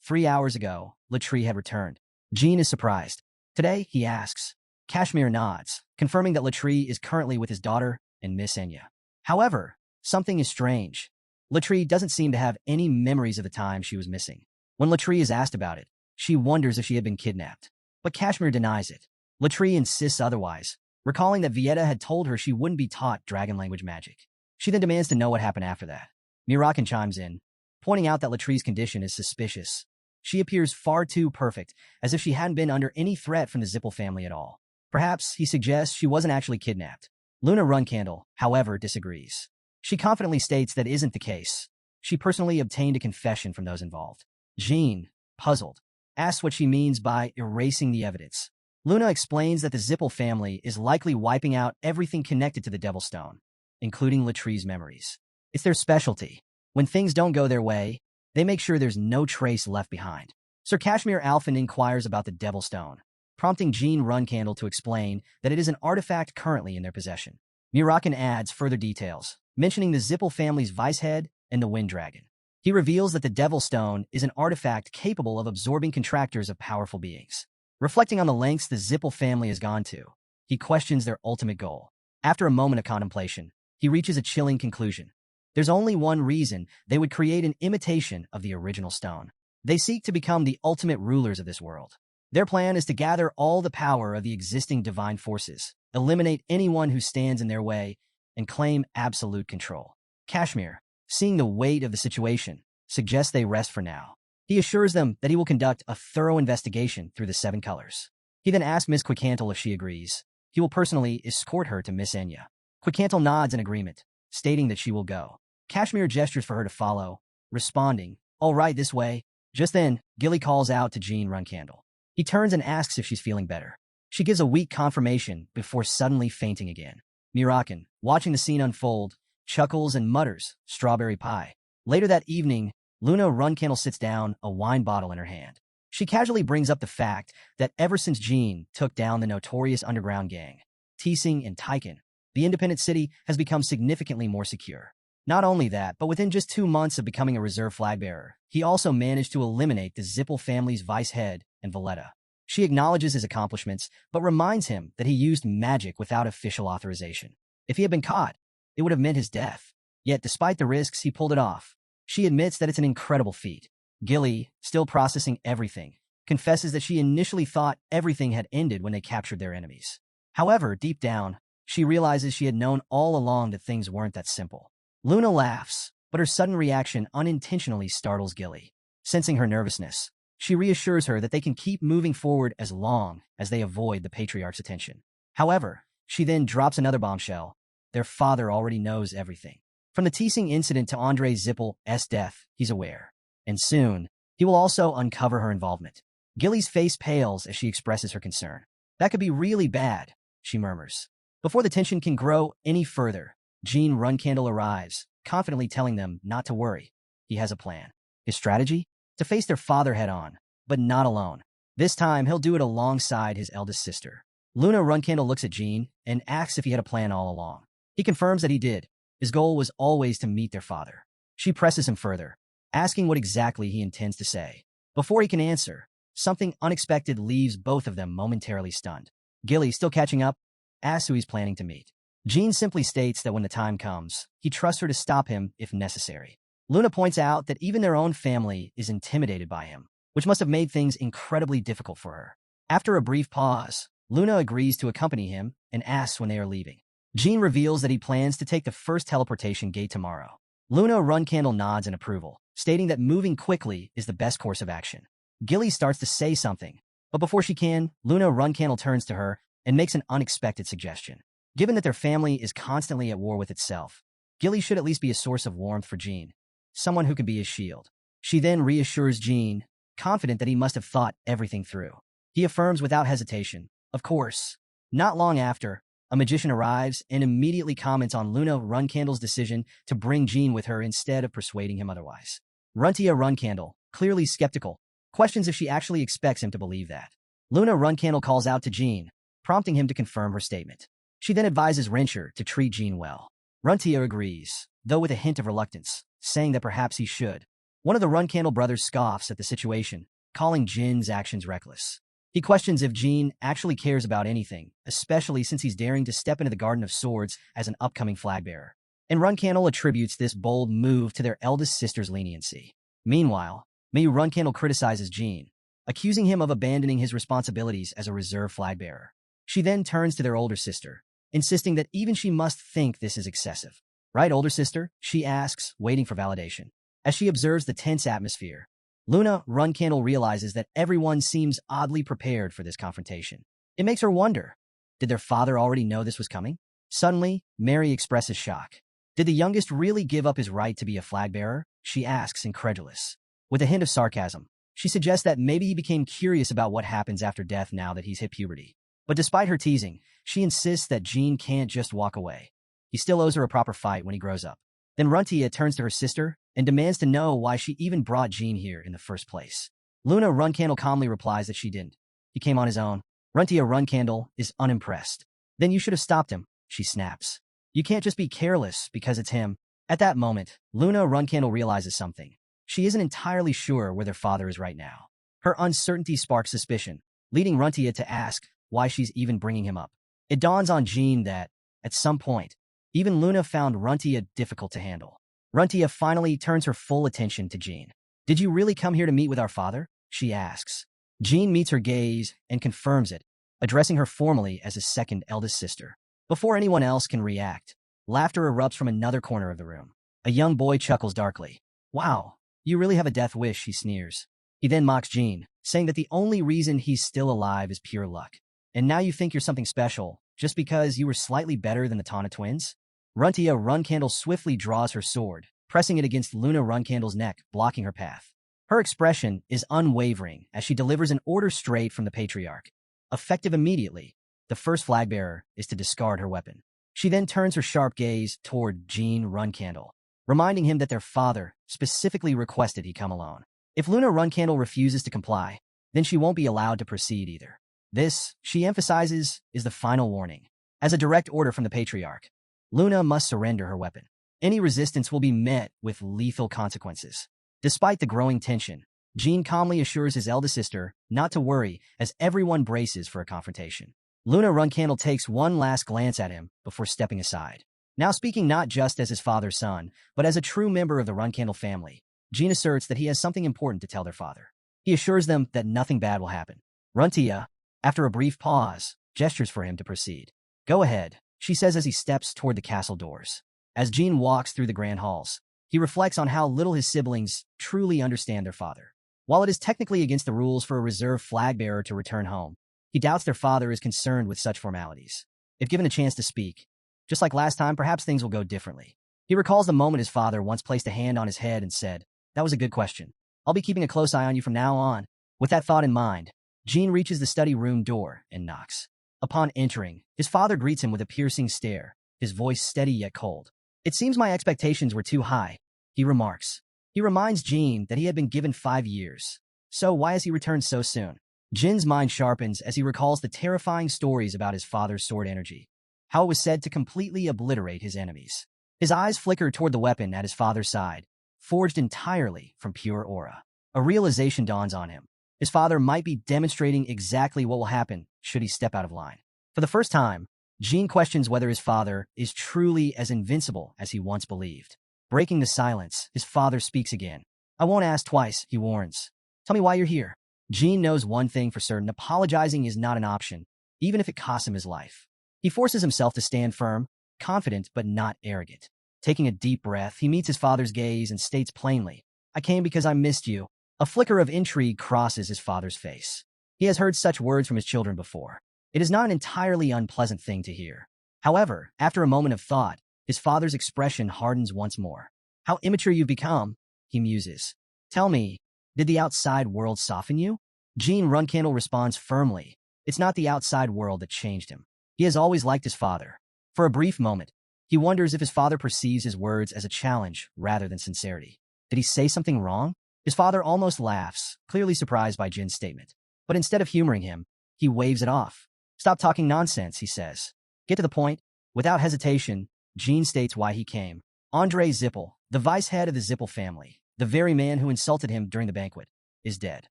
3 hours ago, Latrie had returned. Jean is surprised. Today, he asks, Kashmir nods, confirming that Latree is currently with his daughter and Miss Enya. However, something is strange. Latree doesn't seem to have any memories of the time she was missing. When Latree is asked about it, she wonders if she had been kidnapped. But Kashmir denies it. Latree insists otherwise, recalling that Vieta had told her she wouldn't be taught dragon language magic. She then demands to know what happened after that. Murakan chimes in, pointing out that Latree's condition is suspicious. She appears far too perfect, as if she hadn't been under any threat from the Zippel family at all. Perhaps, he suggests, she wasn't actually kidnapped. Luna Runcandel, however, disagrees. She confidently states that isn't the case. She personally obtained a confession from those involved. Jean, puzzled, asks what she means by erasing the evidence. Luna explains that the Zippel family is likely wiping out everything connected to the Devil Stone, including Latree's memories. It's their specialty. When things don't go their way, they make sure there's no trace left behind. Sir Kashmir Alphen inquires about the Devil Stone, prompting Jean Runcandel to explain that it is an artifact currently in their possession. Murakan adds further details, mentioning the Zippel family's vice head and the Wind Dragon. He reveals that the Devil Stone is an artifact capable of absorbing contractors of powerful beings. Reflecting on the lengths the Zippel family has gone to, he questions their ultimate goal. After a moment of contemplation, he reaches a chilling conclusion. There's only one reason they would create an imitation of the original stone. They seek to become the ultimate rulers of this world. Their plan is to gather all the power of the existing divine forces, eliminate anyone who stands in their way, and claim absolute control. Kashmir, seeing the weight of the situation, suggests they rest for now. He assures them that he will conduct a thorough investigation through the 7 colors. He then asks Miss Quicantel if she agrees. He will personally escort her to Miss Enya. Quicantel nods in agreement, stating that she will go. Kashmir gestures for her to follow, responding, "All right, this way." Just then, Gilly calls out to Jean Runcandel. He turns and asks if she's feeling better. She gives a weak confirmation before suddenly fainting again. Murakan, watching the scene unfold, chuckles and mutters, "Strawberry pie." Later that evening, Luna Runcandel sits down, a wine bottle in her hand. She casually brings up the fact that ever since Jean took down the notorious underground gang, Teesing and Taiken, the independent city has become significantly more secure. Not only that, but within just 2 months of becoming a reserve flag bearer, he also managed to eliminate the Zippel family's vice head and Valletta. She acknowledges his accomplishments, but reminds him that he used magic without official authorization. If he had been caught, it would have meant his death. Yet, despite the risks, he pulled it off. She admits that it's an incredible feat. Gilly, still processing everything, confesses that she initially thought everything had ended when they captured their enemies. However, deep down, she realizes she had known all along that things weren't that simple. Luna laughs, but her sudden reaction unintentionally startles Gilly. Sensing her nervousness, she reassures her that they can keep moving forward as long as they avoid the patriarch's attention. However, she then drops another bombshell. Their father already knows everything. From the Teesing incident to Andre Zippel's death, he's aware. And soon, he will also uncover her involvement. Gilly's face pales as she expresses her concern. "That could be really bad," she murmurs. Before the tension can grow any further, Jean Runcandel arrives, confidently telling them not to worry. He has a plan. His strategy? To face their father head-on, but not alone. This time, he'll do it alongside his eldest sister. Luna Runcandel looks at Jean and asks if he had a plan all along. He confirms that he did. His goal was always to meet their father. She presses him further, asking what exactly he intends to say. Before he can answer, something unexpected leaves both of them momentarily stunned. Gilly, still catching up, asks who he's planning to meet. Jean simply states that when the time comes, he trusts her to stop him if necessary. Luna points out that even their own family is intimidated by him, which must have made things incredibly difficult for her. After a brief pause, Luna agrees to accompany him and asks when they are leaving. Jean reveals that he plans to take the first teleportation gate tomorrow. Luna Runcandel nods in approval, stating that moving quickly is the best course of action. Gilly starts to say something, but before she can, Luna Runcandel turns to her and makes an unexpected suggestion. Given that their family is constantly at war with itself, Gilly should at least be a source of warmth for Jean, someone who could be his shield. She then reassures Jean, confident that he must have thought everything through. He affirms without hesitation, "Of course." Not long after, a magician arrives and immediately comments on Luna Runcandel's decision to bring Jean with her instead of persuading him otherwise. Runtia Runcandel, clearly skeptical, questions if she actually expects him to believe that. Luna Runcandel calls out to Jean, prompting him to confirm her statement. She then advises Rensher to treat Jean well. Runtia agrees, though with a hint of reluctance, saying that perhaps he should. One of the Runcandel brothers scoffs at the situation, calling Jin's actions reckless. He questions if Jean actually cares about anything, especially since he's daring to step into the Garden of Swords as an upcoming flag bearer. And Runcandel attributes this bold move to their eldest sister's leniency. Meanwhile, Runcandel criticizes Jean, accusing him of abandoning his responsibilities as a reserve flag bearer. She then turns to their older sister, insisting that even she must think this is excessive. Right, older sister? She asks, waiting for validation. As she observes the tense atmosphere, Runcandel realizes that everyone seems oddly prepared for this confrontation. It makes her wonder, did their father already know this was coming? Suddenly, Mary expresses shock. Did the youngest really give up his right to be a flag bearer? She asks, incredulous. With a hint of sarcasm, she suggests that maybe he became curious about what happens after death now that he's hit puberty. But despite her teasing, she insists that Jean can't just walk away. He still owes her a proper fight when he grows up. Then Runtia turns to her sister and demands to know why she even brought Jean here in the first place. Runcandel calmly replies that she didn't. He came on his own. Runcandel is unimpressed. Then you should have stopped him, she snaps. You can't just be careless because it's him. At that moment, Runcandel realizes something. She isn't entirely sure where their father is right now. Her uncertainty sparks suspicion, leading Runtia to ask why she's even bringing him up. It dawns on Jean that, at some point, even Luna found Runtia difficult to handle. Runtia finally turns her full attention to Jean. Did you really come here to meet with our father? She asks. Jean meets her gaze and confirms it, addressing her formally as his second eldest sister. Before anyone else can react, laughter erupts from another corner of the room. A young boy chuckles darkly. Wow, you really have a death wish, he sneers. He then mocks Jean, saying that the only reason he's still alive is pure luck. And now you think you're something special, just because you were slightly better than the Tana twins? Runcandel swiftly draws her sword, pressing it against Runcandel's neck, blocking her path. Her expression is unwavering as she delivers an order straight from the patriarch. Effective immediately, the first flag bearer is to discard her weapon. She then turns her sharp gaze toward Jean Runcandel, reminding him that their father specifically requested he come alone. If Runcandel refuses to comply, then she won't be allowed to proceed either. This, she emphasizes, is the final warning. As a direct order from the patriarch, Luna must surrender her weapon. Any resistance will be met with lethal consequences. Despite the growing tension, Jean calmly assures his eldest sister not to worry as everyone braces for a confrontation. Runcandel takes one last glance at him before stepping aside. Now speaking not just as his father's son, but as a true member of the Runcandel family, Jean asserts that he has something important to tell their father. He assures them that nothing bad will happen. Runtia, after a brief pause, gestures for him to proceed. Go ahead, she says as he steps toward the castle doors. As Jean walks through the grand halls, he reflects on how little his siblings truly understand their father. While it is technically against the rules for a reserve flag bearer to return home, he doubts their father is concerned with such formalities. If given a chance to speak, just like last time, perhaps things will go differently. He recalls the moment his father once placed a hand on his head and said, "That was a good question. I'll be keeping a close eye on you from now on." With that thought in mind, Jean reaches the study room door and knocks. Upon entering, his father greets him with a piercing stare, his voice steady yet cold. "It seems my expectations were too high," he remarks. He reminds Jean that he had been given 5 years. So why has he returned so soon? Jin's mind sharpens as he recalls the terrifying stories about his father's sword energy, how it was said to completely obliterate his enemies. His eyes flicker toward the weapon at his father's side, forged entirely from pure aura. A realization dawns on him. His father might be demonstrating exactly what will happen should he step out of line. For the first time, Jean questions whether his father is truly as invincible as he once believed. Breaking the silence, his father speaks again. "I won't ask twice," he warns. "Tell me why you're here." Jean knows one thing for certain: apologizing is not an option, even if it costs him his life. He forces himself to stand firm, confident but not arrogant. Taking a deep breath, he meets his father's gaze and states plainly, "I came because I missed you." A flicker of intrigue crosses his father's face. He has heard such words from his children before. It is not an entirely unpleasant thing to hear. However, after a moment of thought, his father's expression hardens once more. "How immature you've become," he muses. "Tell me, did the outside world soften you?" Jean Runcandel responds firmly. It's not the outside world that changed him. He has always liked his father. For a brief moment, he wonders if his father perceives his words as a challenge rather than sincerity. Did he say something wrong? His father almost laughs, clearly surprised by Jin's statement. But instead of humoring him, he waves it off. "Stop talking nonsense," he says. "Get to the point." Without hesitation, Jean states why he came. Andre Zippel, the vice head of the Zippel family, the very man who insulted him during the banquet, is dead.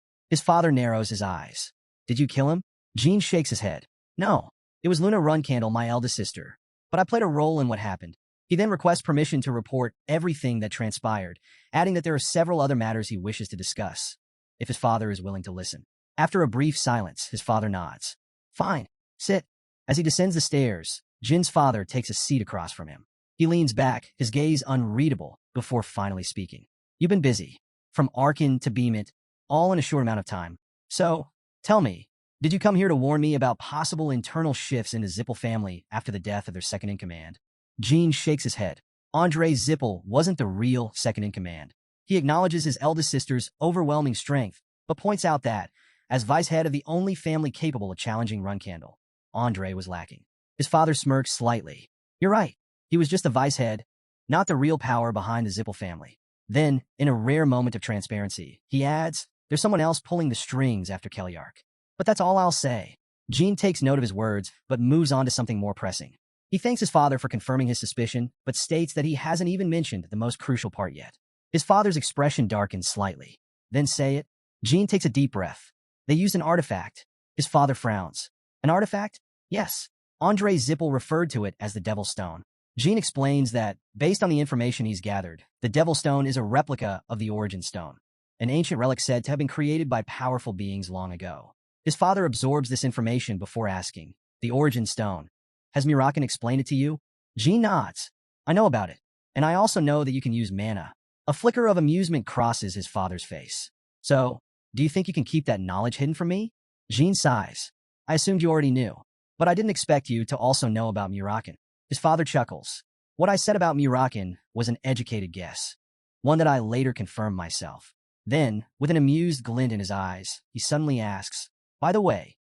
His father narrows his eyes. Did you kill him? Jean shakes his head. No, it was Luna Runcandel, my eldest sister. But I played a role in what happened. He then requests permission to report everything that transpired, adding that there are several other matters he wishes to discuss, if his father is willing to listen. After a brief silence, his father nods. Fine, sit. As he descends the stairs, Jin's father takes a seat across from him. He leans back, his gaze unreadable, before finally speaking. You've been busy. From Arkin to Beamit, all in a short amount of time. So, tell me, did you come here to warn me about possible internal shifts in the Zippel family after the death of their second-in-command? Jean shakes his head. Andre Zippel wasn't the real second-in-command. He acknowledges his eldest sister's overwhelming strength, but points out that, as vice-head of the only family capable of challenging Runcandel, Andre was lacking. His father smirks slightly. You're right. He was just the vice-head, not the real power behind the Zippel family. Then, in a rare moment of transparency, he adds, there's someone else pulling the strings after Keliark. But that's all I'll say. Jean takes note of his words, but moves on to something more pressing. He thanks his father for confirming his suspicion, but states that he hasn't even mentioned the most crucial part yet. His father's expression darkens slightly. Then say it. Jean takes a deep breath. They used an artifact. His father frowns. An artifact? Yes. Andre Zippel referred to it as the Devil's Stone. Jean explains that, based on the information he's gathered, the Devil's Stone is a replica of the Origin Stone, an ancient relic said to have been created by powerful beings long ago. His father absorbs this information before asking, the Origin Stone. Has Murakan explained it to you? Jean nods. I know about it, and I also know that you can use mana. A flicker of amusement crosses his father's face. So, do you think you can keep that knowledge hidden from me? Jean sighs. I assumed you already knew, but I didn't expect you to also know about Murakan. His father chuckles. What I said about Murakan was an educated guess, one that I later confirmed myself. Then, with an amused glint in his eyes, he suddenly asks, by the way,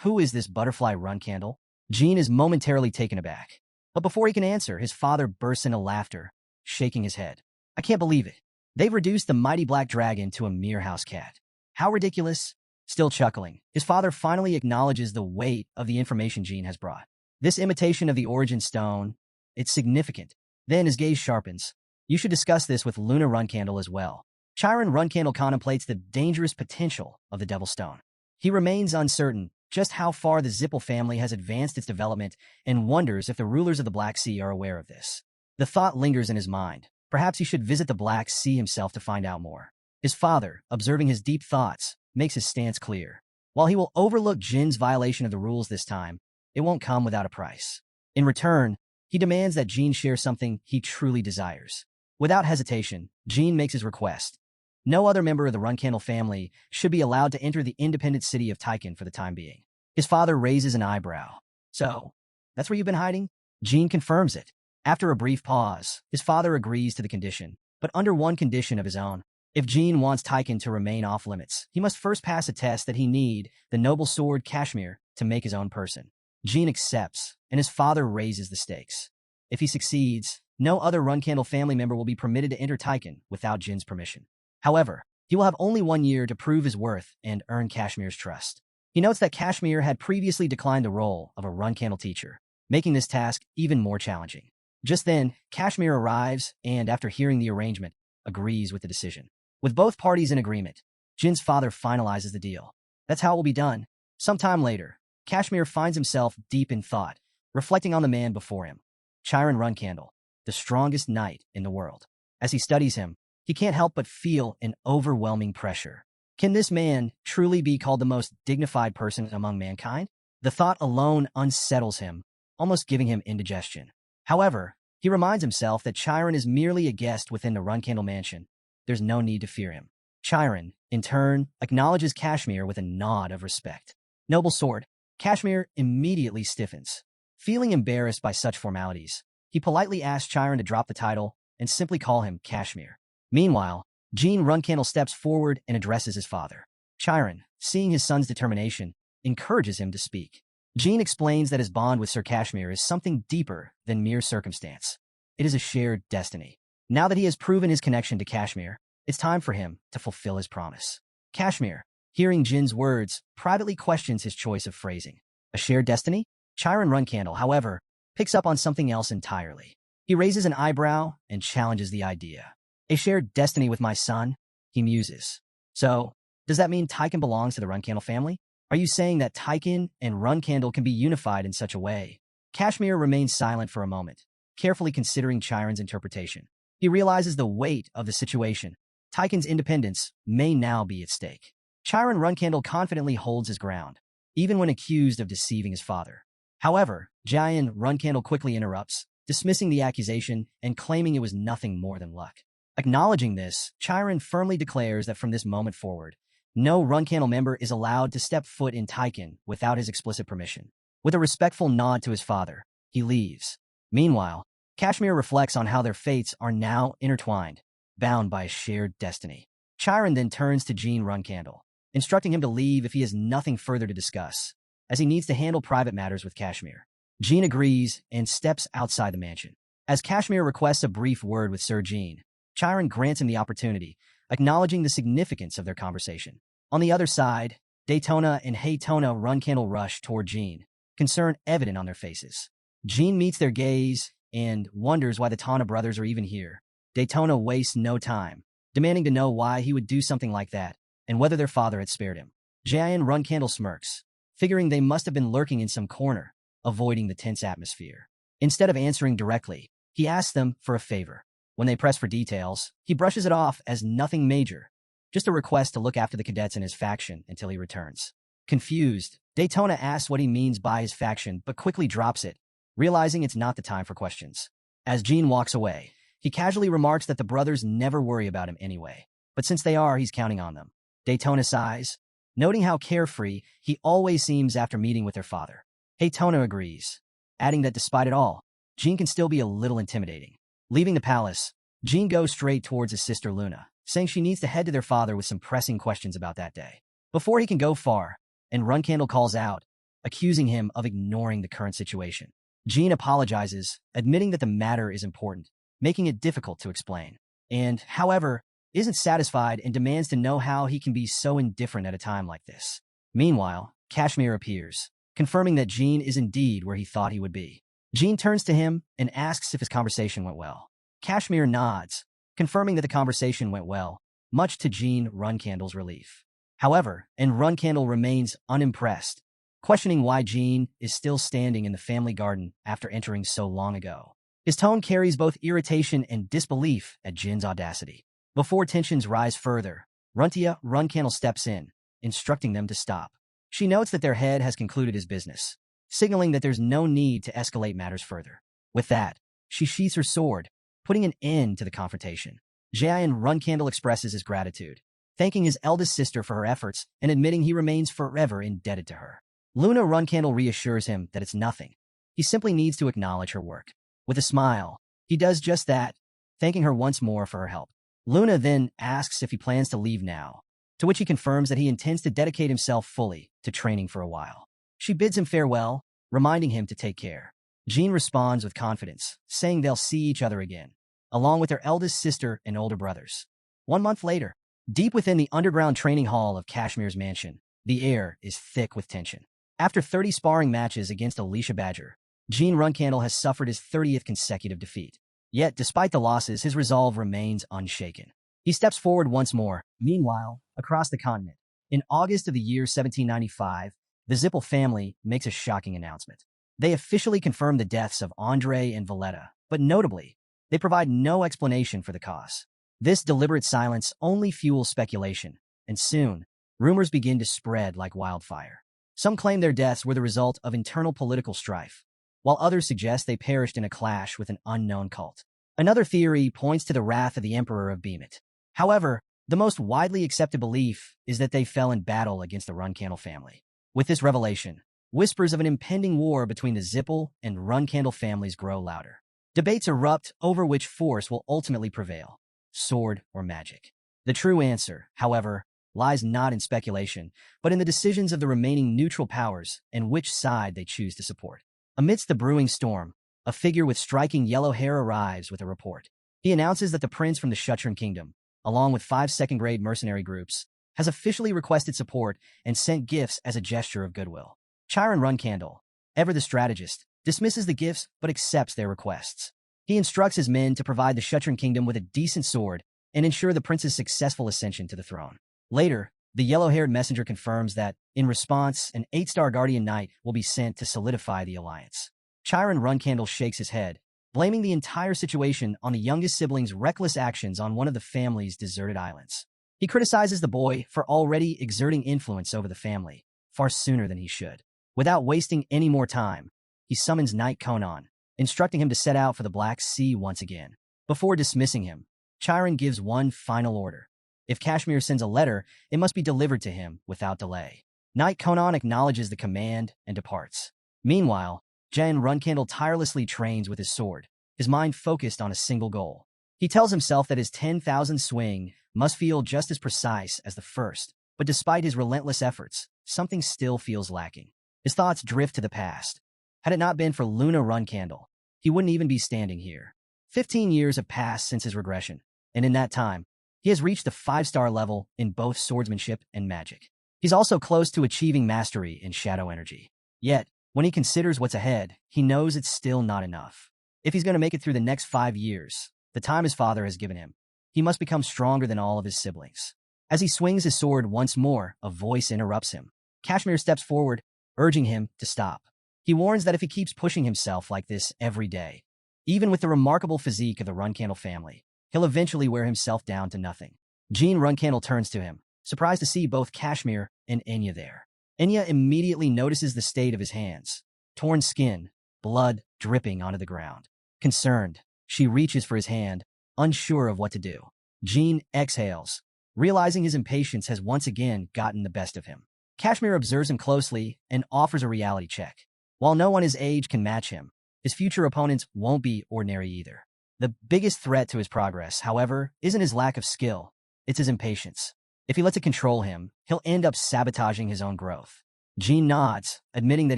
who is this butterfly Runcandel? Jean is momentarily taken aback. But before he can answer, his father bursts into laughter, shaking his head. I can't believe it. They've reduced the mighty black dragon to a mere house cat. How ridiculous. Still chuckling, his father finally acknowledges the weight of the information Jean has brought. This imitation of the Origin Stone, it's significant. Then his gaze sharpens. You should discuss this with Luna Runcandel as well. Chiron Runcandel contemplates the dangerous potential of the Devil's Stone. He remains uncertain just how far the Zippel family has advanced its development and wonders if the rulers of the Black Sea are aware of this. The thought lingers in his mind. Perhaps he should visit the Black Sea himself to find out more. His father, observing his deep thoughts, makes his stance clear. While he will overlook Jin's violation of the rules this time, it won't come without a price. In return, he demands that Jin share something he truly desires. Without hesitation, Jin makes his request. No other member of the Runcandel family should be allowed to enter the independent city of Taiken for the time being. His father raises an eyebrow. So, that's where you've been hiding? Jin confirms it. After a brief pause, his father agrees to the condition, but under one condition of his own. If Jin wants Taiken to remain off-limits, he must first pass a test that he need the noble sword Kashmir to make his own person. Jin accepts, and his father raises the stakes. If he succeeds, no other Runcandel family member will be permitted to enter Taiken without Jin's permission. However, he will have only 1 year to prove his worth and earn Kashmir's trust. He notes that Kashmir had previously declined the role of a Runcandel teacher, making this task even more challenging. Just then, Kashmir arrives and, after hearing the arrangement, agrees with the decision. With both parties in agreement, Jin's father finalizes the deal. That's how it will be done. Sometime later, Kashmir finds himself deep in thought, reflecting on the man before him, Chiron Runcandel, the strongest knight in the world. As he studies him, he can't help but feel an overwhelming pressure. Can this man truly be called the most dignified person among mankind? The thought alone unsettles him, almost giving him indigestion. However, he reminds himself that Chiron is merely a guest within the Runcandel mansion. There's no need to fear him. Chiron, in turn, acknowledges Kashmir with a nod of respect. Noble sword. Kashmir immediately stiffens. Feeling embarrassed by such formalities, he politely asks Chiron to drop the title and simply call him Kashmir. Meanwhile, Jin Runcandel steps forward and addresses his father. Chiron, seeing his son's determination, encourages him to speak. Jin explains that his bond with Sir Kashmir is something deeper than mere circumstance. It is a shared destiny. Now that he has proven his connection to Kashmir, it's time for him to fulfill his promise. Kashmir, hearing Jin's words, privately questions his choice of phrasing. A shared destiny? Chiron Runcandel, however, picks up on something else entirely. He raises an eyebrow and challenges the idea. A shared destiny with my son? He muses. So, does that mean Taiken belongs to the Runcandel family? Are you saying that Taiken and Runcandel can be unified in such a way? Kashmir remains silent for a moment, carefully considering Chiron's interpretation. He realizes the weight of the situation. Taiken's independence may now be at stake. Chiron Runcandel confidently holds his ground, even when accused of deceiving his father. However, Jayan Runcandel quickly interrupts, dismissing the accusation and claiming it was nothing more than luck. Acknowledging this, Chiron firmly declares that from this moment forward, no Runcandel member is allowed to step foot in Taiken without his explicit permission. With a respectful nod to his father, he leaves. Meanwhile, Kashmir reflects on how their fates are now intertwined, bound by a shared destiny. Chiron then turns to Jean Runcandel, instructing him to leave if he has nothing further to discuss, as he needs to handle private matters with Kashmir. Jean agrees and steps outside the mansion. As Kashmir requests a brief word with Sir Jean, Chiron grants him the opportunity, acknowledging the significance of their conversation. On the other side, Daytona and Haytona Runcandel rush toward Jean, concern evident on their faces. Jean meets their gaze and wonders why the Tana brothers are even here. Daytona wastes no time, demanding to know why he would do something like that and whether their father had spared him. Jayan Runcandel smirks, figuring they must have been lurking in some corner, avoiding the tense atmosphere. Instead of answering directly, he asks them for a favor. When they press for details, he brushes it off as nothing major, just a request to look after the cadets in his faction until he returns. Confused, Daytona asks what he means by his faction, but quickly drops it, realizing it's not the time for questions. As Jean walks away, he casually remarks that the brothers never worry about him anyway, but since they are, he's counting on them. Daytona sighs, noting how carefree he always seems after meeting with their father. Haytona agrees, adding that despite it all, Jean can still be a little intimidating. Leaving the palace, Jean goes straight towards his sister Luna, saying she needs to head to their father with some pressing questions about that day. Before he can go far, and Runcandel calls out, accusing him of ignoring the current situation. Jean apologizes, admitting that the matter is important, making it difficult to explain. And, however, isn't satisfied and demands to know how he can be so indifferent at a time like this. Meanwhile, Kashmir appears, confirming that Jean is indeed where he thought he would be. Jean turns to him and asks if his conversation went well. Kashmir nods, confirming that the conversation went well, much to Jean Runcandel's relief. However, Runcandel remains unimpressed, questioning why Jean is still standing in the family garden after entering so long ago. His tone carries both irritation and disbelief at Jin's audacity. Before tensions rise further, Runtia Runcandel steps in, instructing them to stop. She notes that their head has concluded his business, signaling that there's no need to escalate matters further. With that, she sheaths her sword, putting an end to the confrontation. Jayan Runcandel expresses his gratitude, thanking his eldest sister for her efforts and admitting he remains forever indebted to her. Luna Runcandel reassures him that it's nothing. He simply needs to acknowledge her work. With a smile, he does just that, thanking her once more for her help. Luna then asks if he plans to leave now, to which he confirms that he intends to dedicate himself fully to training for a while. She bids him farewell, reminding him to take care. Jean responds with confidence, saying they'll see each other again, along with their eldest sister and older brothers. 1 month later, deep within the underground training hall of Kashmir's mansion, the air is thick with tension. After 30 sparring matches against Alicia Badger, Jean Runcandel has suffered his 30th consecutive defeat. Yet, despite the losses, his resolve remains unshaken. He steps forward once more. Meanwhile, across the continent, in August of the year 1795, the Zippel family makes a shocking announcement. They officially confirm the deaths of Andre and Valletta, but notably, they provide no explanation for the cause. This deliberate silence only fuels speculation, and soon, rumors begin to spread like wildfire. Some claim their deaths were the result of internal political strife, while others suggest they perished in a clash with an unknown cult. Another theory points to the wrath of the Emperor of Beemit. However, the most widely accepted belief is that they fell in battle against the Runcandel family. With this revelation, whispers of an impending war between the Zippel and Runcandel families grow louder. Debates erupt over which force will ultimately prevail, sword or magic. The true answer, however, lies not in speculation, but in the decisions of the remaining neutral powers and which side they choose to support. Amidst the brewing storm, a figure with striking yellow hair arrives with a report. He announces that the prince from the Shutran Kingdom, along with 5 second-grade mercenary groups, has officially requested support and sent gifts as a gesture of goodwill. Chiron Runcandel, ever the strategist, dismisses the gifts but accepts their requests. He instructs his men to provide the Shutran Kingdom with a decent sword and ensure the prince's successful ascension to the throne. Later, The yellow-haired messenger confirms that, in response, an 8-star Guardian Knight will be sent to solidify the alliance. Chiron Runcandel shakes his head, blaming the entire situation on the youngest sibling's reckless actions on one of the family's deserted islands. He criticizes the boy for already exerting influence over the family, far sooner than he should. Without wasting any more time, he summons Knight Conan, instructing him to set out for the Black Sea once again. Before dismissing him, Chiron gives one final order. If Kashmir sends a letter, it must be delivered to him without delay. Knight Conan acknowledges the command and departs. Meanwhile, Jan Runcandel tirelessly trains with his sword, his mind focused on a single goal. He tells himself that his 10,000 swing must feel just as precise as the first, but despite his relentless efforts, something still feels lacking. His thoughts drift to the past. Had it not been for Luna Runcandel, he wouldn't even be standing here. 15 years have passed since his regression, and in that time, he has reached the 5-star level in both swordsmanship and magic. He's also close to achieving mastery in shadow energy. Yet, when he considers what's ahead, he knows it's still not enough. If he's going to make it through the next 5 years, the time his father has given him, he must become stronger than all of his siblings. As he swings his sword once more, a voice interrupts him. Kashmir steps forward, urging him to stop. He warns that if he keeps pushing himself like this every day, even with the remarkable physique of the Runcandel family, he'll eventually wear himself down to nothing. Jean Runcandel turns to him, surprised to see both Kashmir and Enya there. Enya immediately notices the state of his hands. Torn skin, blood dripping onto the ground. Concerned, she reaches for his hand, unsure of what to do. Jean exhales, realizing his impatience has once again gotten the best of him. Kashmir observes him closely and offers a reality check. While no one his age can match him, his future opponents won't be ordinary either. The biggest threat to his progress, however, isn't his lack of skill, it's his impatience. If he lets it control him, he'll end up sabotaging his own growth. Jean nods, admitting that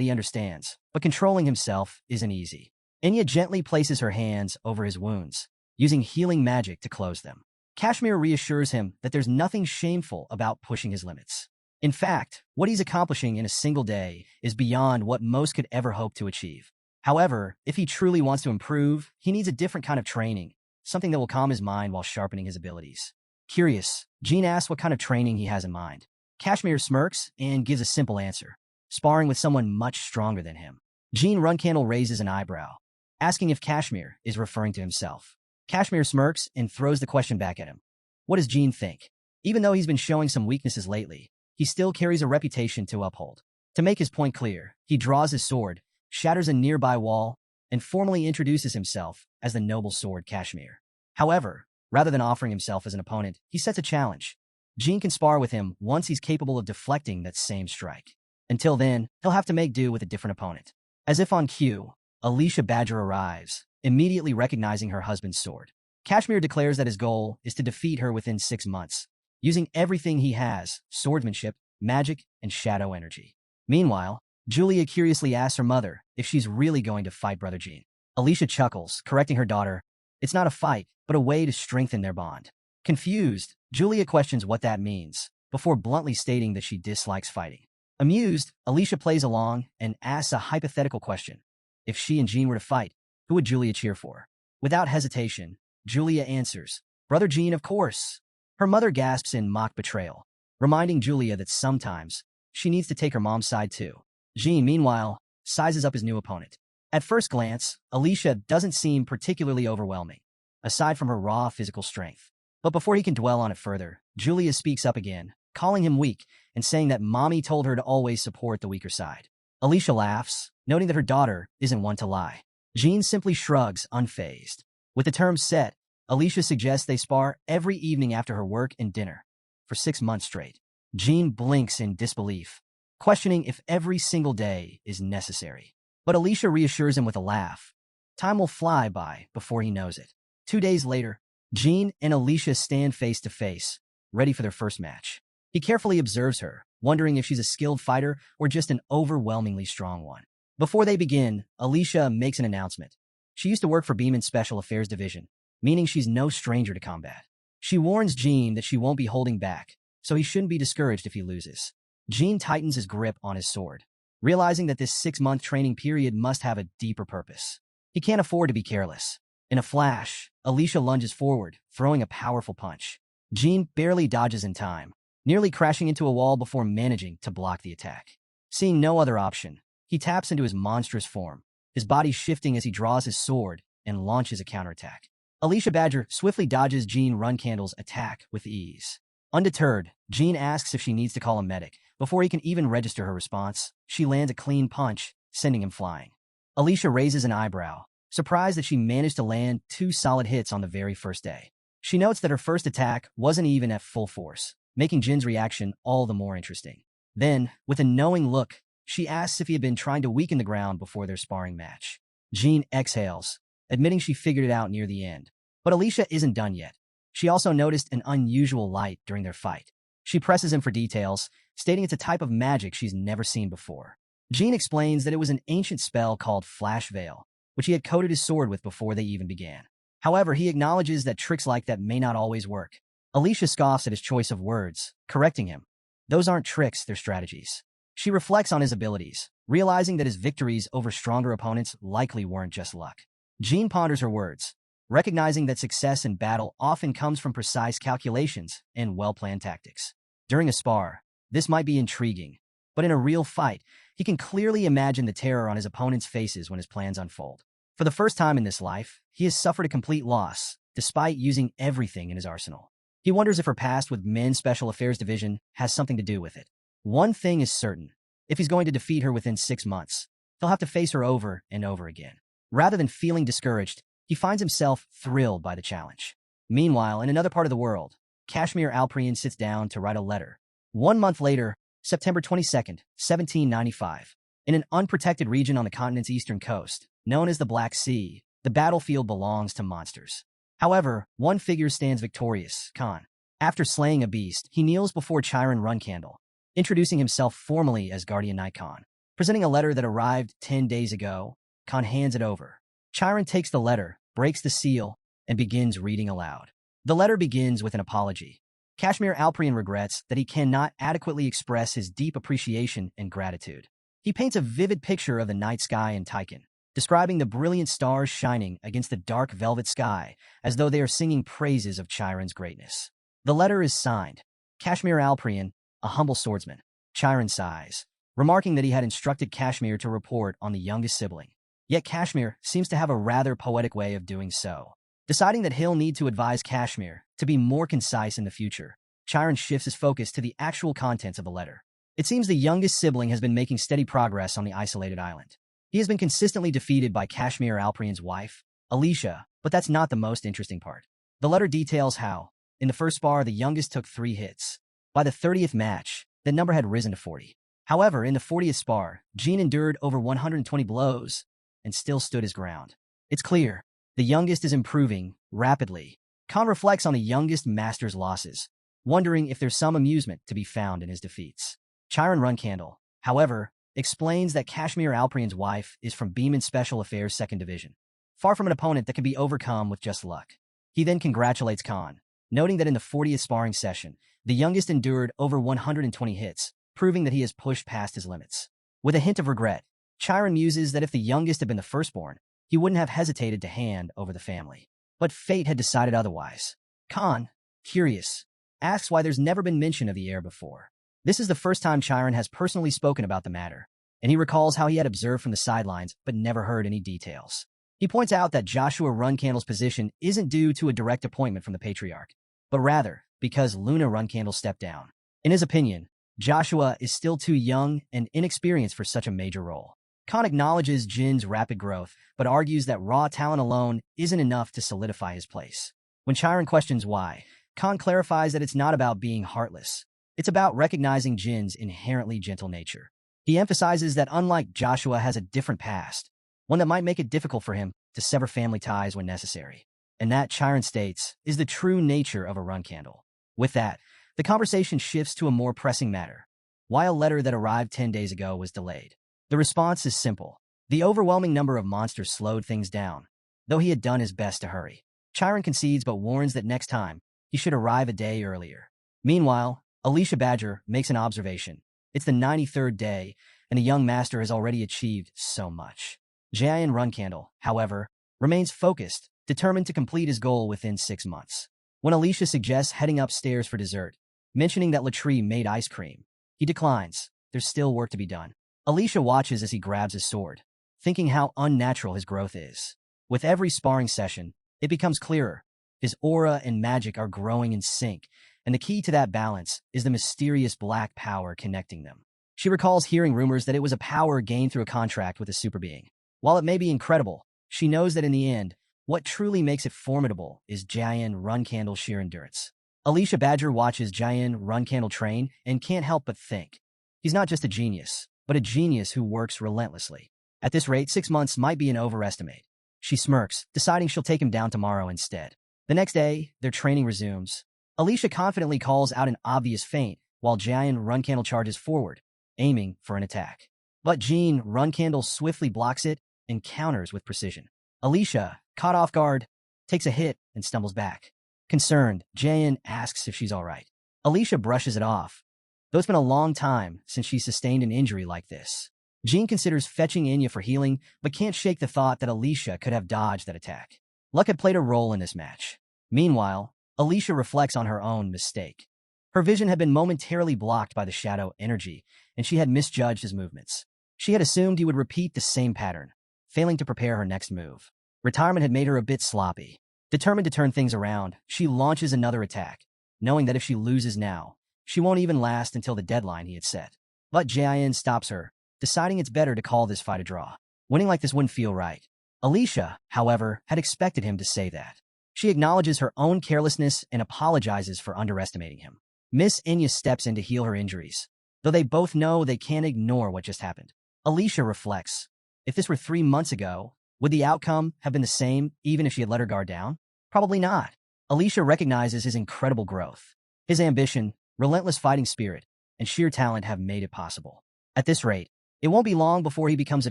he understands, but controlling himself isn't easy. Enya gently places her hands over his wounds, using healing magic to close them. Kashmir reassures him that there's nothing shameful about pushing his limits. In fact, what he's accomplishing in a single day is beyond what most could ever hope to achieve. However, if he truly wants to improve, he needs a different kind of training, something that will calm his mind while sharpening his abilities. Curious, Jean asks what kind of training he has in mind. Kashmir smirks and gives a simple answer: sparring with someone much stronger than him. Jean Runcandel raises an eyebrow, asking if Kashmir is referring to himself. Kashmir smirks and throws the question back at him. What does Jean think? Even though he's been showing some weaknesses lately, he still carries a reputation to uphold. To make his point clear, he draws his sword, shatters a nearby wall, and formally introduces himself as the noble sword Kashmir. However, rather than offering himself as an opponent, he sets a challenge. Jean can spar with him once he's capable of deflecting that same strike. Until then, he'll have to make do with a different opponent. As if on cue, Alicia Badger arrives, immediately recognizing her husband's sword. Kashmir declares that his goal is to defeat her within 6 months, using everything he has: swordsmanship, magic, and shadow energy. Meanwhile, Julia curiously asks her mother if she's really going to fight Brother Jean. Alicia chuckles, correcting her daughter. It's not a fight, but a way to strengthen their bond. Confused, Julia questions what that means, before bluntly stating that she dislikes fighting. Amused, Alicia plays along and asks a hypothetical question. If she and Jean were to fight, who would Julia cheer for? Without hesitation, Julia answers, Brother Jean, of course. Her mother gasps in mock betrayal, reminding Julia that sometimes she needs to take her mom's side too. Jean, meanwhile, sizes up his new opponent. At first glance, Alicia doesn't seem particularly overwhelming, aside from her raw physical strength. But before he can dwell on it further, Julia speaks up again, calling him weak and saying that Mommy told her to always support the weaker side. Alicia laughs, noting that her daughter isn't one to lie. Jean simply shrugs, unfazed. With the terms set, Alicia suggests they spar every evening after her work and dinner, for 6 months straight. Jean blinks in disbelief, questioning if every single day is necessary. But Alicia reassures him with a laugh. Time will fly by before he knows it. 2 days later, Jean and Alicia stand face to face, ready for their first match. He carefully observes her, wondering if she's a skilled fighter or just an overwhelmingly strong one. Before they begin, Alicia makes an announcement. She used to work for Beeman's Special Affairs Division, meaning she's no stranger to combat. She warns Jean that she won't be holding back, so he shouldn't be discouraged if he loses. Jean tightens his grip on his sword, realizing that this 6-month training period must have a deeper purpose. He can't afford to be careless. In a flash, Alicia lunges forward, throwing a powerful punch. Jean barely dodges in time, nearly crashing into a wall before managing to block the attack. Seeing no other option, he taps into his monstrous form, his body shifting as he draws his sword and launches a counterattack. Alicia Badger swiftly dodges Jean Runcandel's attack with ease. Undeterred, Jean asks if she needs to call a medic. Before he can even register her response, she lands a clean punch, sending him flying. Alicia raises an eyebrow, surprised that she managed to land 2 solid hits on the very first day. She notes that her first attack wasn't even at full force, making Jin's reaction all the more interesting. Then, with a knowing look, she asks if he had been trying to weaken the ground before their sparring match. Jean exhales, admitting she figured it out near the end. But Alicia isn't done yet. She also noticed an unusual light during their fight. She presses him for details, stating it's a type of magic she's never seen before. Jean explains that it was an ancient spell called Flash Veil, which he had coated his sword with before they even began. However, he acknowledges that tricks like that may not always work. Alicia scoffs at his choice of words, correcting him. Those aren't tricks, they're strategies. She reflects on his abilities, realizing that his victories over stronger opponents likely weren't just luck. Jean ponders her words, recognizing that success in battle often comes from precise calculations and well-planned tactics. During a spar, this might be intriguing, but in a real fight, he can clearly imagine the terror on his opponent's faces when his plans unfold. For the first time in this life, he has suffered a complete loss, despite using everything in his arsenal. He wonders if her past with Men's Special Affairs Division has something to do with it. One thing is certain. If he's going to defeat her within 6 months, he'll have to face her over and over again. Rather than feeling discouraged, he finds himself thrilled by the challenge. Meanwhile, in another part of the world, Kashmir Alprian sits down to write a letter. 1 month later, September 22nd, 1795. In an unprotected region on the continent's eastern coast, known as the Black Sea, the battlefield belongs to monsters. However, one figure stands victorious, Khan. After slaying a beast, he kneels before Chiron Runcandel, introducing himself formally as Guardian Knight Khan. Presenting a letter that arrived 10 days ago, Khan hands it over. Chiron takes the letter, breaks the seal, and begins reading aloud. The letter begins with an apology. Kashmir Alprian regrets that he cannot adequately express his deep appreciation and gratitude. He paints a vivid picture of the night sky in Tychan, describing the brilliant stars shining against the dark velvet sky as though they are singing praises of Chiron's greatness. The letter is signed, Kashmir Alprian, a humble swordsman. Chiron sighs, remarking that he had instructed Kashmir to report on the youngest sibling. Yet Kashmir seems to have a rather poetic way of doing so. Deciding that he'll need to advise Kashmir to be more concise in the future, Chiron shifts his focus to the actual contents of the letter. It seems the youngest sibling has been making steady progress on the isolated island. He has been consistently defeated by Kashmir Alprian's wife, Alicia, but that's not the most interesting part. The letter details how, in the first spar, the youngest took 3 hits. By the 30th match, the number had risen to 40. However, in the 40th spar, Jean endured over 120 blows and still stood his ground. It's clear, the youngest is improving rapidly. Khan reflects on the youngest master's losses, wondering if there's some amusement to be found in his defeats. Chiron Runcandel, however, explains that Kashmir Alprian's wife is from Beeman Special Affairs 2nd Division, far from an opponent that can be overcome with just luck. He then congratulates Khan, noting that in the 40th sparring session, the youngest endured over 120 hits, proving that he has pushed past his limits. With a hint of regret, Chiron muses that if the youngest had been the firstborn, he wouldn't have hesitated to hand over the family. But fate had decided otherwise. Khan, curious, asks why there's never been mention of the heir before. This is the first time Chiron has personally spoken about the matter, and he recalls how he had observed from the sidelines but never heard any details. He points out that Joshua Runcandel's position isn't due to a direct appointment from the patriarch, but rather because Luna Runcandel stepped down. In his opinion, Joshua is still too young and inexperienced for such a major role. Khan acknowledges Jin's rapid growth, but argues that raw talent alone isn't enough to solidify his place. When Chiron questions why, Khan clarifies that it's not about being heartless. It's about recognizing Jin's inherently gentle nature. He emphasizes that unlike Joshua has a different past, one that might make it difficult for him to sever family ties when necessary. And that, Chiron states, is the true nature of a Runcandel. With that, the conversation shifts to a more pressing matter. Why a letter that arrived 10 days ago was delayed. The response is simple. The overwhelming number of monsters slowed things down, though he had done his best to hurry. Chiron concedes but warns that next time, he should arrive a day earlier. Meanwhile, Alicia Badger makes an observation. It's the 93rd day, and the young master has already achieved so much. Jayan Runcandel, however, remains focused, determined to complete his goal within 6 months. When Alicia suggests heading upstairs for dessert, mentioning that Latree made ice cream. He declines. There's still work to be done. Alicia watches as he grabs his sword, thinking how unnatural his growth is. With every sparring session, it becomes clearer. His aura and magic are growing in sync, and the key to that balance is the mysterious black power connecting them. She recalls hearing rumors that it was a power gained through a contract with a super being. While it may be incredible, she knows that in the end, what truly makes it formidable is Jayan Runcandle's sheer endurance. Alicia Badger watches Jayan Runcandle train and can't help but think. He's not just a genius, but a genius who works relentlessly. At this rate, 6 months might be an overestimate. She smirks, deciding she'll take him down tomorrow instead. The next day, their training resumes. Alicia confidently calls out an obvious feint, while Jayan Runcandle charges forward, aiming for an attack. But Jean Runcandle swiftly blocks it and counters with precision. Alicia, caught off guard, takes a hit and stumbles back. Concerned, Jayan asks if she's all right. Alicia brushes it off, though it's been a long time since she sustained an injury like this. Jean considers fetching Inya for healing, but can't shake the thought that Alicia could have dodged that attack. Luck had played a role in this match. Meanwhile, Alicia reflects on her own mistake. Her vision had been momentarily blocked by the shadow energy, and she had misjudged his movements. She had assumed he would repeat the same pattern, failing to prepare her next move. Retirement had made her a bit sloppy. Determined to turn things around, she launches another attack, knowing that if she loses now, she won't even last until the deadline he had set. But Jayan stops her, deciding it's better to call this fight a draw. Winning like this wouldn't feel right. Alicia, however, had expected him to say that. She acknowledges her own carelessness and apologizes for underestimating him. Miss Inya steps in to heal her injuries, though they both know they can't ignore what just happened. Alicia reflects. If this were 3 months ago, would the outcome have been the same even if she had let her guard down? Probably not. Alicia recognizes his incredible growth. His ambition, relentless fighting spirit, and sheer talent have made it possible. At this rate, it won't be long before he becomes a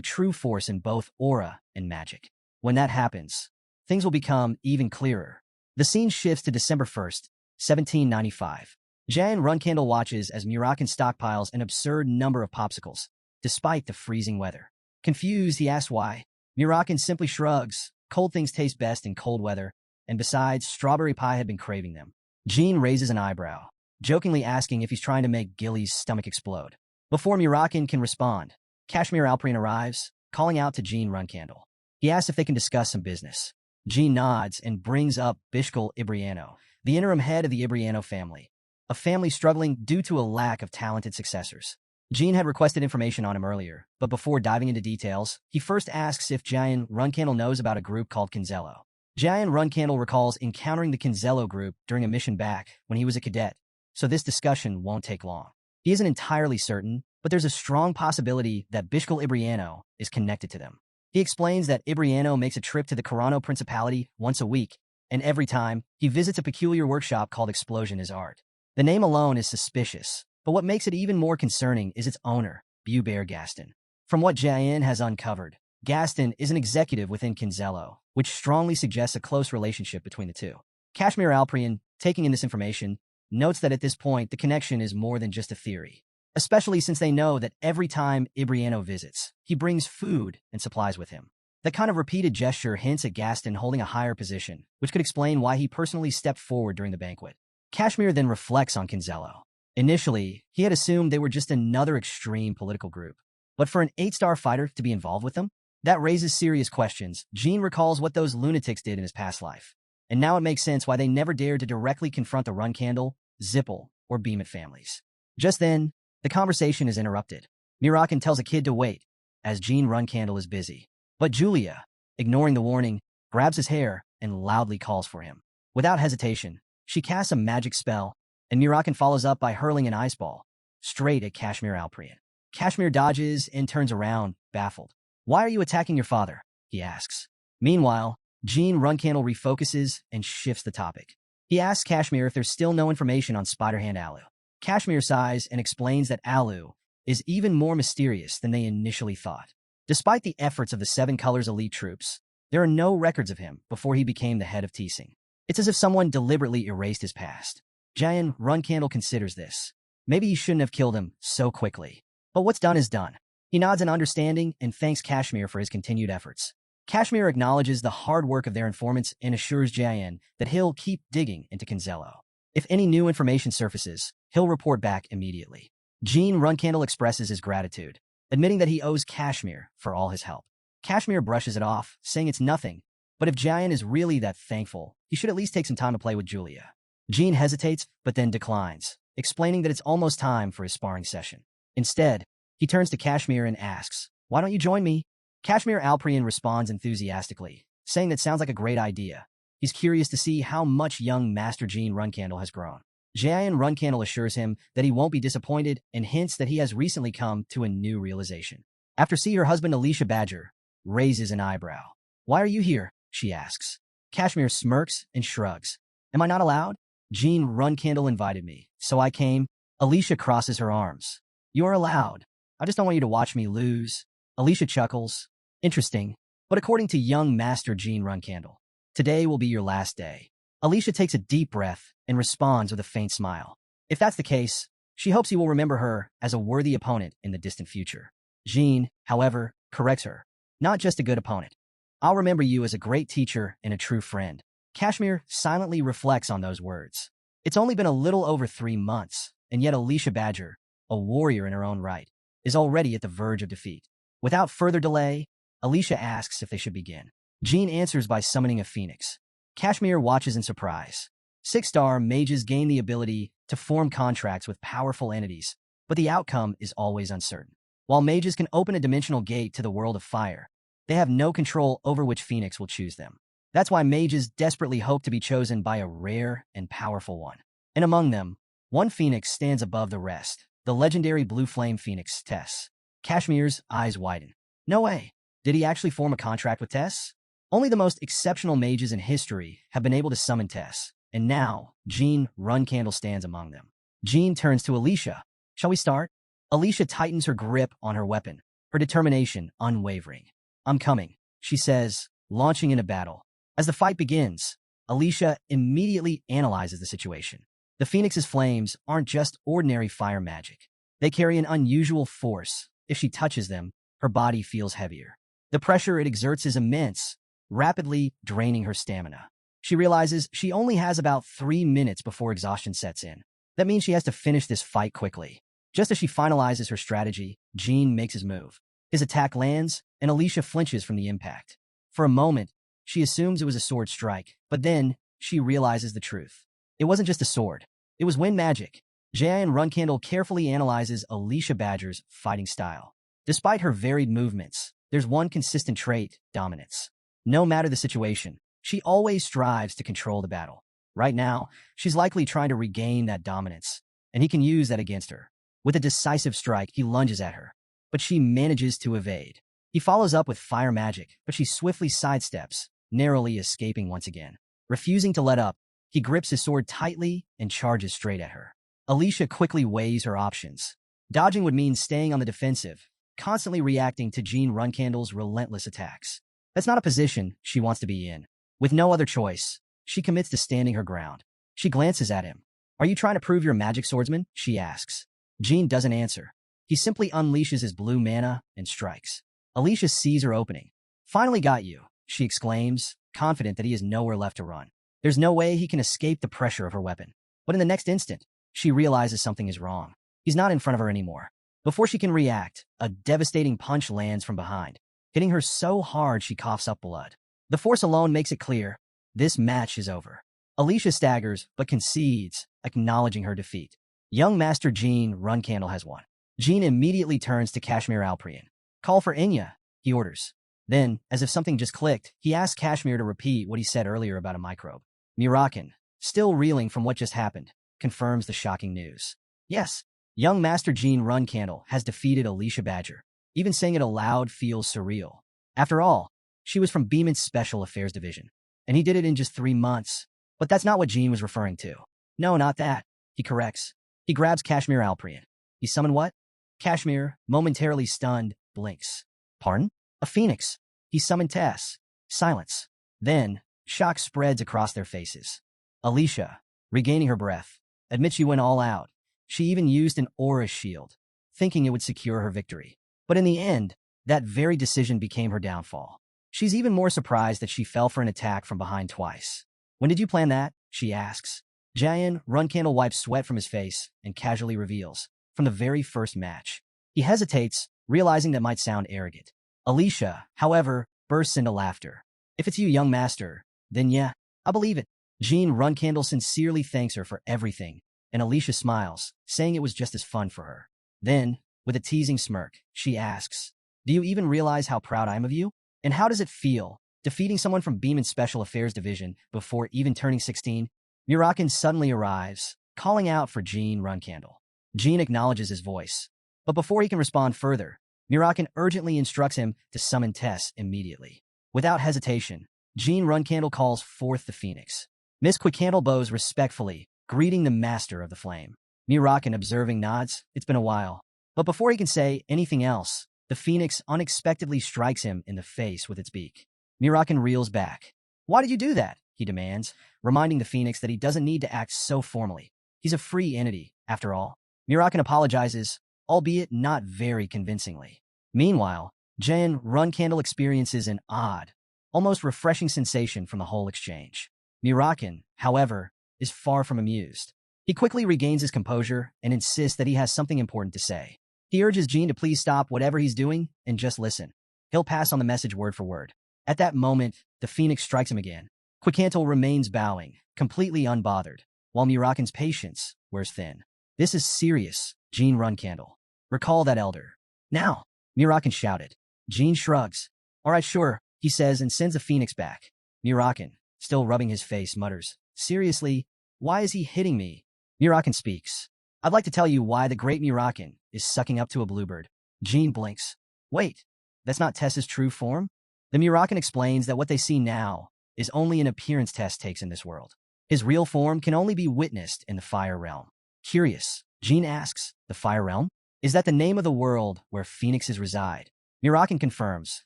true force in both aura and magic. When that happens, things will become even clearer. The scene shifts to December 1st, 1795. Jayan Runcandle watches as Murakan stockpiles an absurd number of popsicles, despite the freezing weather. Confused, he asks why. Murakan simply shrugs. Cold things taste best in cold weather, and besides, strawberry pie had been craving them. Jean raises an eyebrow, jokingly asking if he's trying to make Gilly's stomach explode. Before Murakan can respond, Kashmir Alprin arrives, calling out to Jean Runcandle. He asks if they can discuss some business. Jean nods and brings up Bishkul Ibriano, the interim head of the Ibriano family, a family struggling due to a lack of talented successors. Jean had requested information on him earlier, but before diving into details, he first asks if Jayan Runcandle knows about a group called Kinzello. Jayan Runcandle recalls encountering the Kinzello group during a mission back when he was a cadet, so this discussion won't take long. He isn't entirely certain, but there's a strong possibility that Bishkul Ibriano is connected to them. He explains that Ibriano makes a trip to the Carano Principality once a week, and every time, he visits a peculiar workshop called Explosion is Art. The name alone is suspicious, but what makes it even more concerning is its owner, Bubert Gaston. From what Jayan has uncovered, Gaston is an executive within Kinzello, which strongly suggests a close relationship between the two. Kashmir Alprian, taking in this information, notes that at this point the connection is more than just a theory, especially since they know that every time Ibriano visits, he brings food and supplies with him. That kind of repeated gesture hints at Gaston holding a higher position, which could explain why he personally stepped forward during the banquet. Kashmir then reflects on Kinzello. Initially, he had assumed they were just another extreme political group, but for an 8-star fighter to be involved with them? That raises serious questions. Jean recalls what those lunatics did in his past life, and now it makes sense why they never dared to directly confront the Runcandle, Zippel, or Beemit families. Just then, the conversation is interrupted. Murakan tells a kid to wait, as Jean Runcandle is busy. But Julia, ignoring the warning, grabs his hair and loudly calls for him. Without hesitation, she casts a magic spell, and Murakan follows up by hurling an ice ball straight at Kashmir Alprian. Kashmir dodges and turns around, baffled. "Why are you attacking your father?" he asks. Meanwhile, Jean Runcandle refocuses and shifts the topic. He asks Kashmir if there's still no information on Spider-Hand Alu. Kashmir sighs and explains that Alu is even more mysterious than they initially thought. Despite the efforts of the Seven Colors elite troops, there are no records of him before he became the head of Teesing. It's as if someone deliberately erased his past. Jayan Runcandle considers this. Maybe he shouldn't have killed him so quickly. But what's done is done. He nods in understanding and thanks Kashmir for his continued efforts. Kashmir acknowledges the hard work of their informants and assures Jayan that he'll keep digging into Kinzello. If any new information surfaces, He'll report back immediately. Jean Runcandel expresses his gratitude, admitting that he owes Kashmir for all his help. Kashmir brushes it off, saying it's nothing, but if Jayan is really that thankful, he should at least take some time to play with Julia. Jean hesitates, but then declines, explaining that it's almost time for his sparring session. Instead, he turns to Kashmir and asks, "Why don't you join me?" Kashmir Alprian responds enthusiastically, saying that sounds like a great idea. He's curious to see how much young Master Jean Runcandel has grown. Jayan Runcandel assures him that he won't be disappointed and hints that he has recently come to a new realization. After seeing her husband Alicia Badger raises an eyebrow. "Why are you here?" she asks. Kashmir smirks and shrugs. "Am I not allowed?" "Jean Runcandel invited me, so I came." Alicia crosses her arms. "You're allowed. I just don't want you to watch me lose." Alicia chuckles. "Interesting. But according to young Master Jean Runcandel, today will be your last day." Alicia takes a deep breath and responds with a faint smile. If that's the case, she hopes he will remember her as a worthy opponent in the distant future. Jean, however, corrects her. "Not just a good opponent. I'll remember you as a great teacher and a true friend." Kashmir silently reflects on those words. It's only been a little over 3 months, and yet Alicia Badger, a warrior in her own right, is already at the verge of defeat. Without further delay, Alicia asks if they should begin. Jean answers by summoning a phoenix. Kashmir watches in surprise. 6-star mages gain the ability to form contracts with powerful entities, but the outcome is always uncertain. While mages can open a dimensional gate to the world of fire, they have no control over which phoenix will choose them. That's why mages desperately hope to be chosen by a rare and powerful one. And among them, one phoenix stands above the rest, the legendary blue flame phoenix, Tess. Kashmir's eyes widen. No way. Did he actually form a contract with Tess? Only the most exceptional mages in history have been able to summon Tess, and now Jean Runcandel stands among them. Jean turns to Alicia. "Shall we start?" Alicia tightens her grip on her weapon, her determination unwavering. "I'm coming," she says, launching into battle. As the fight begins, Alicia immediately analyzes the situation. The Phoenix's flames aren't just ordinary fire magic. They carry an unusual force. If she touches them, her body feels heavier. The pressure it exerts is immense, rapidly draining her stamina. She realizes she only has about 3 minutes before exhaustion sets in. That means she has to finish this fight quickly. Just as she finalizes her strategy, Jean makes his move. His attack lands, and Alicia flinches from the impact. For a moment, she assumes it was a sword strike, but then she realizes the truth. It wasn't just a sword. It was wind magic. Jayan Runcandel carefully analyzes Alicia Badger's fighting style. Despite her varied movements, there's one consistent trait: dominance. No matter the situation, she always strives to control the battle. Right now, she's likely trying to regain that dominance, and he can use that against her. With a decisive strike, he lunges at her, but she manages to evade. He follows up with fire magic, but she swiftly sidesteps, narrowly escaping once again. Refusing to let up, he grips his sword tightly and charges straight at her. Alicia quickly weighs her options. Dodging would mean staying on the defensive, constantly reacting to Jean Runcandel's relentless attacks. That's not a position she wants to be in. With no other choice, she commits to standing her ground. She glances at him. "Are you trying to prove you're a magic swordsman?" she asks. Jean doesn't answer. He simply unleashes his blue mana and strikes. Alicia sees her opening. "Finally got you," she exclaims, confident that he has nowhere left to run. There's no way he can escape the pressure of her weapon. But in the next instant, she realizes something is wrong. He's not in front of her anymore. Before she can react, a devastating punch lands from behind, hitting her so hard she coughs up blood. The force alone makes it clear, this match is over. Alicia staggers, but concedes, acknowledging her defeat. Young Master Jean Runcandel has won. Jean immediately turns to Kashmir Alprian. "Call for Inya," he orders. Then, as if something just clicked, he asks Kashmir to repeat what he said earlier about a microbe. Murakan, still reeling from what just happened, confirms the shocking news. Yes, young Master Jean Runcandel has defeated Alicia Badger. Even saying it aloud feels surreal. After all, she was from Beeman's Special Affairs Division, and he did it in just 3 months. But that's not what Jean was referring to. "No, not that," he corrects. He grabs Kashmir Alprian. "He summoned what?" Kashmir, momentarily stunned, blinks. "Pardon?" "A phoenix. He summoned Tess." Silence. Then, shock spreads across their faces. Alicia, regaining her breath, admits she went all out. She even used an aura shield, thinking it would secure her victory. But in the end, that very decision became her downfall. She's even more surprised that she fell for an attack from behind twice. "When did you plan that?" she asks. Jayan Runcandel wipes sweat from his face and casually reveals, from the very first match. He hesitates, realizing that might sound arrogant. Alicia, however, bursts into laughter. If it's you, young master, then yeah, I believe it. Jean Runcandel sincerely thanks her for everything, and Alicia smiles, saying it was just as fun for her. Then, with a teasing smirk, she asks, do you even realize how proud I am of you? And how does it feel, defeating someone from Beeman's Special Affairs Division before even turning 16? Murakan suddenly arrives, calling out for Jean Runcandel. Jean acknowledges his voice, but before he can respond further, Murakan urgently instructs him to summon Tess immediately. Without hesitation, Jean Runcandel calls forth the Phoenix. Miss Quickcandle bows respectfully, greeting the master of the flame. Murakan, observing, nods. It's been a while. But before he can say anything else, the Phoenix unexpectedly strikes him in the face with its beak. Murakan reels back. Why did you do that? He demands, reminding the Phoenix that he doesn't need to act so formally. He's a free entity, after all. Murakan apologizes, albeit not very convincingly. Meanwhile, Jean Runcandel experiences an odd, almost refreshing sensation from the whole exchange. Murakan, however, is far from amused. He quickly regains his composure and insists that he has something important to say. He urges Jean to please stop whatever he's doing and just listen. He'll pass on the message word for word. At that moment, the Phoenix strikes him again. Quickcandle remains bowing, completely unbothered, while Murakan's patience wears thin. This is serious, Jean Runcandel. Recall that elder. Now, Murakan shouted. Jean shrugs. All right, sure, he says and sends the Phoenix back. Murakan, still rubbing his face, mutters, seriously, why is he hitting me? Murakan speaks. I'd like to tell you why the great Murakan is sucking up to a bluebird. Jean blinks. Wait, that's not Tess's true form? The Murakan explains that what they see now is only an appearance Tess takes in this world. His real form can only be witnessed in the Fire Realm. Curious, Jean asks, the Fire Realm? Is that the name of the world where phoenixes reside? Murakan confirms,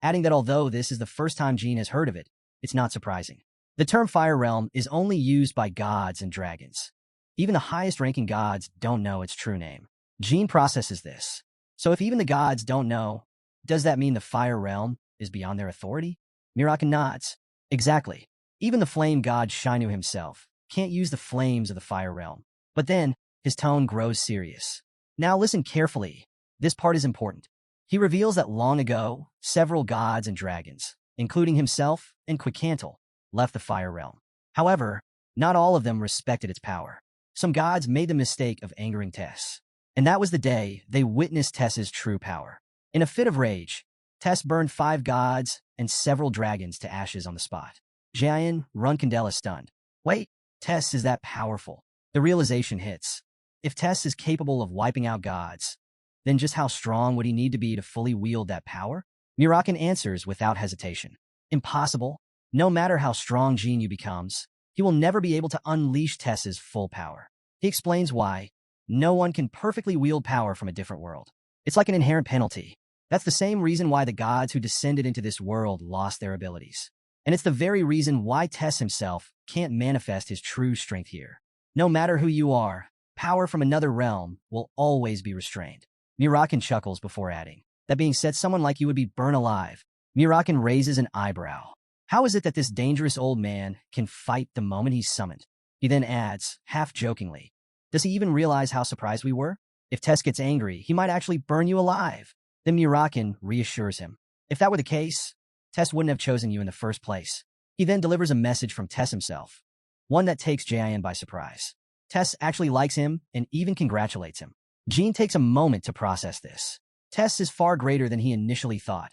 adding that although this is the first time Jean has heard of it, it's not surprising. The term Fire Realm is only used by gods and dragons. Even the highest-ranking gods don't know its true name. Jean processes this. So if even the gods don't know, does that mean the Fire Realm is beyond their authority? Murakan nods. Exactly. Even the flame god Shainu himself can't use the flames of the Fire Realm. But then, his tone grows serious. Now listen carefully. This part is important. He reveals that long ago, several gods and dragons, including himself and Quickcandle, left the Fire Realm. However, not all of them respected its power. Some gods made the mistake of angering Tess. And that was the day they witnessed Tess's true power. In a fit of rage, Tess burned 5 gods and several dragons to ashes on the spot. Jayan Runcandel is stunned. Wait, Tess is that powerful. The realization hits. If Tess is capable of wiping out gods, then just how strong would he need to be to fully wield that power? Murakan answers without hesitation. Impossible. No matter how strong Jinyu becomes, he will never be able to unleash Tess's full power. He explains why. No one can perfectly wield power from a different world. It's like an inherent penalty. That's the same reason why the gods who descended into this world lost their abilities. And it's the very reason why Tess himself can't manifest his true strength here. No matter who you are, power from another realm will always be restrained. Murakan chuckles before adding, that being said, someone like you would be burned alive. Murakan raises an eyebrow. How is it that this dangerous old man can fight the moment he's summoned? He then adds, half-jokingly, does he even realize how surprised we were? If Tess gets angry, he might actually burn you alive. Then Murakan reassures him. If that were the case, Tess wouldn't have chosen you in the first place. He then delivers a message from Tess himself, one that takes Jayan by surprise. Tess actually likes him and even congratulates him. Jean takes a moment to process this. Tess is far greater than he initially thought,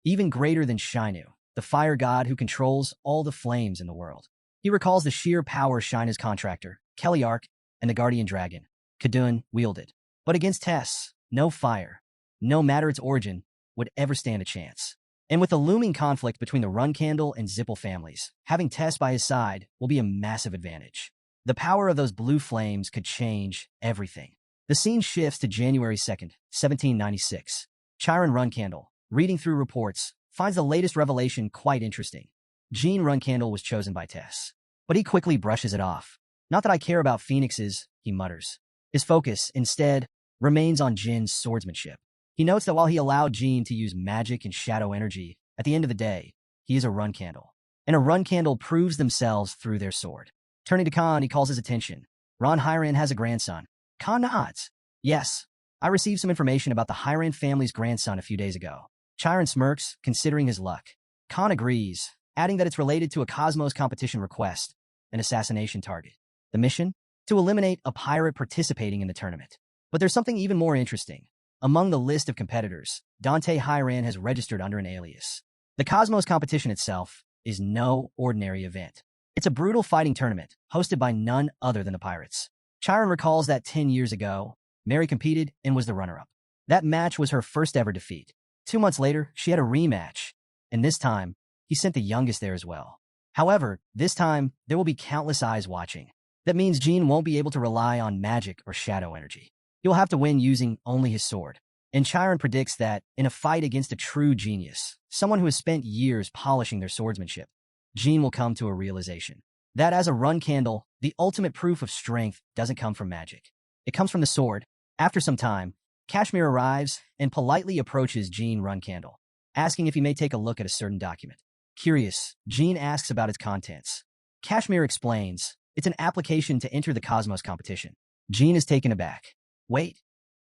even greater than Shainu, the fire god who controls all the flames in the world. He recalls the sheer power Shainu's contractor, Patriarch, and the guardian dragon, Kadun, wielded. But against Tess, no fire, no matter its origin, would ever stand a chance. And with the looming conflict between the Runcandel and Zippel families, having Tess by his side will be a massive advantage. The power of those blue flames could change everything. The scene shifts to January 2nd, 1796. Chiron Runcandel, reading through reports, finds the latest revelation quite interesting. Jean Runcandel was chosen by Tess, but he quickly brushes it off. Not that I care about phoenixes, he mutters. His focus, instead, remains on Jin's swordsmanship. He notes that while he allowed Jean to use magic and shadow energy, at the end of the day, he is a Runcandel. And a Runcandel proves themselves through their sword. Turning to Khan, he calls his attention. Ron Hyran has a grandson. Khan nods. Yes, I received some information about the Hyran family's grandson a few days ago. Chiron smirks, considering his luck. Khan agrees, adding that it's related to a Cosmos competition request, an assassination target. The mission? To eliminate a pirate participating in the tournament. But there's something even more interesting. Among the list of competitors, Dante Hyran has registered under an alias. The Cosmos competition itself is no ordinary event. It's a brutal fighting tournament, hosted by none other than the pirates. Chiron recalls that 10 years ago, Mary competed and was the runner-up. That match was her first ever defeat. 2 months later, she had a rematch, and this time, he sent the youngest there as well. However, this time, there will be countless eyes watching. That means Jean won't be able to rely on magic or shadow energy. He'll have to win using only his sword. And Chiron predicts that, in a fight against a true genius, someone who has spent years polishing their swordsmanship, Jean will come to a realization that as a Runcandel, the ultimate proof of strength doesn't come from magic. It comes from the sword. After some time, Kashmir arrives and politely approaches Jean Runcandel, asking if he may take a look at a certain document. Curious, Jean asks about its contents. Kashmir explains, it's an application to enter the Cosmos competition. Jean is taken aback. Wait,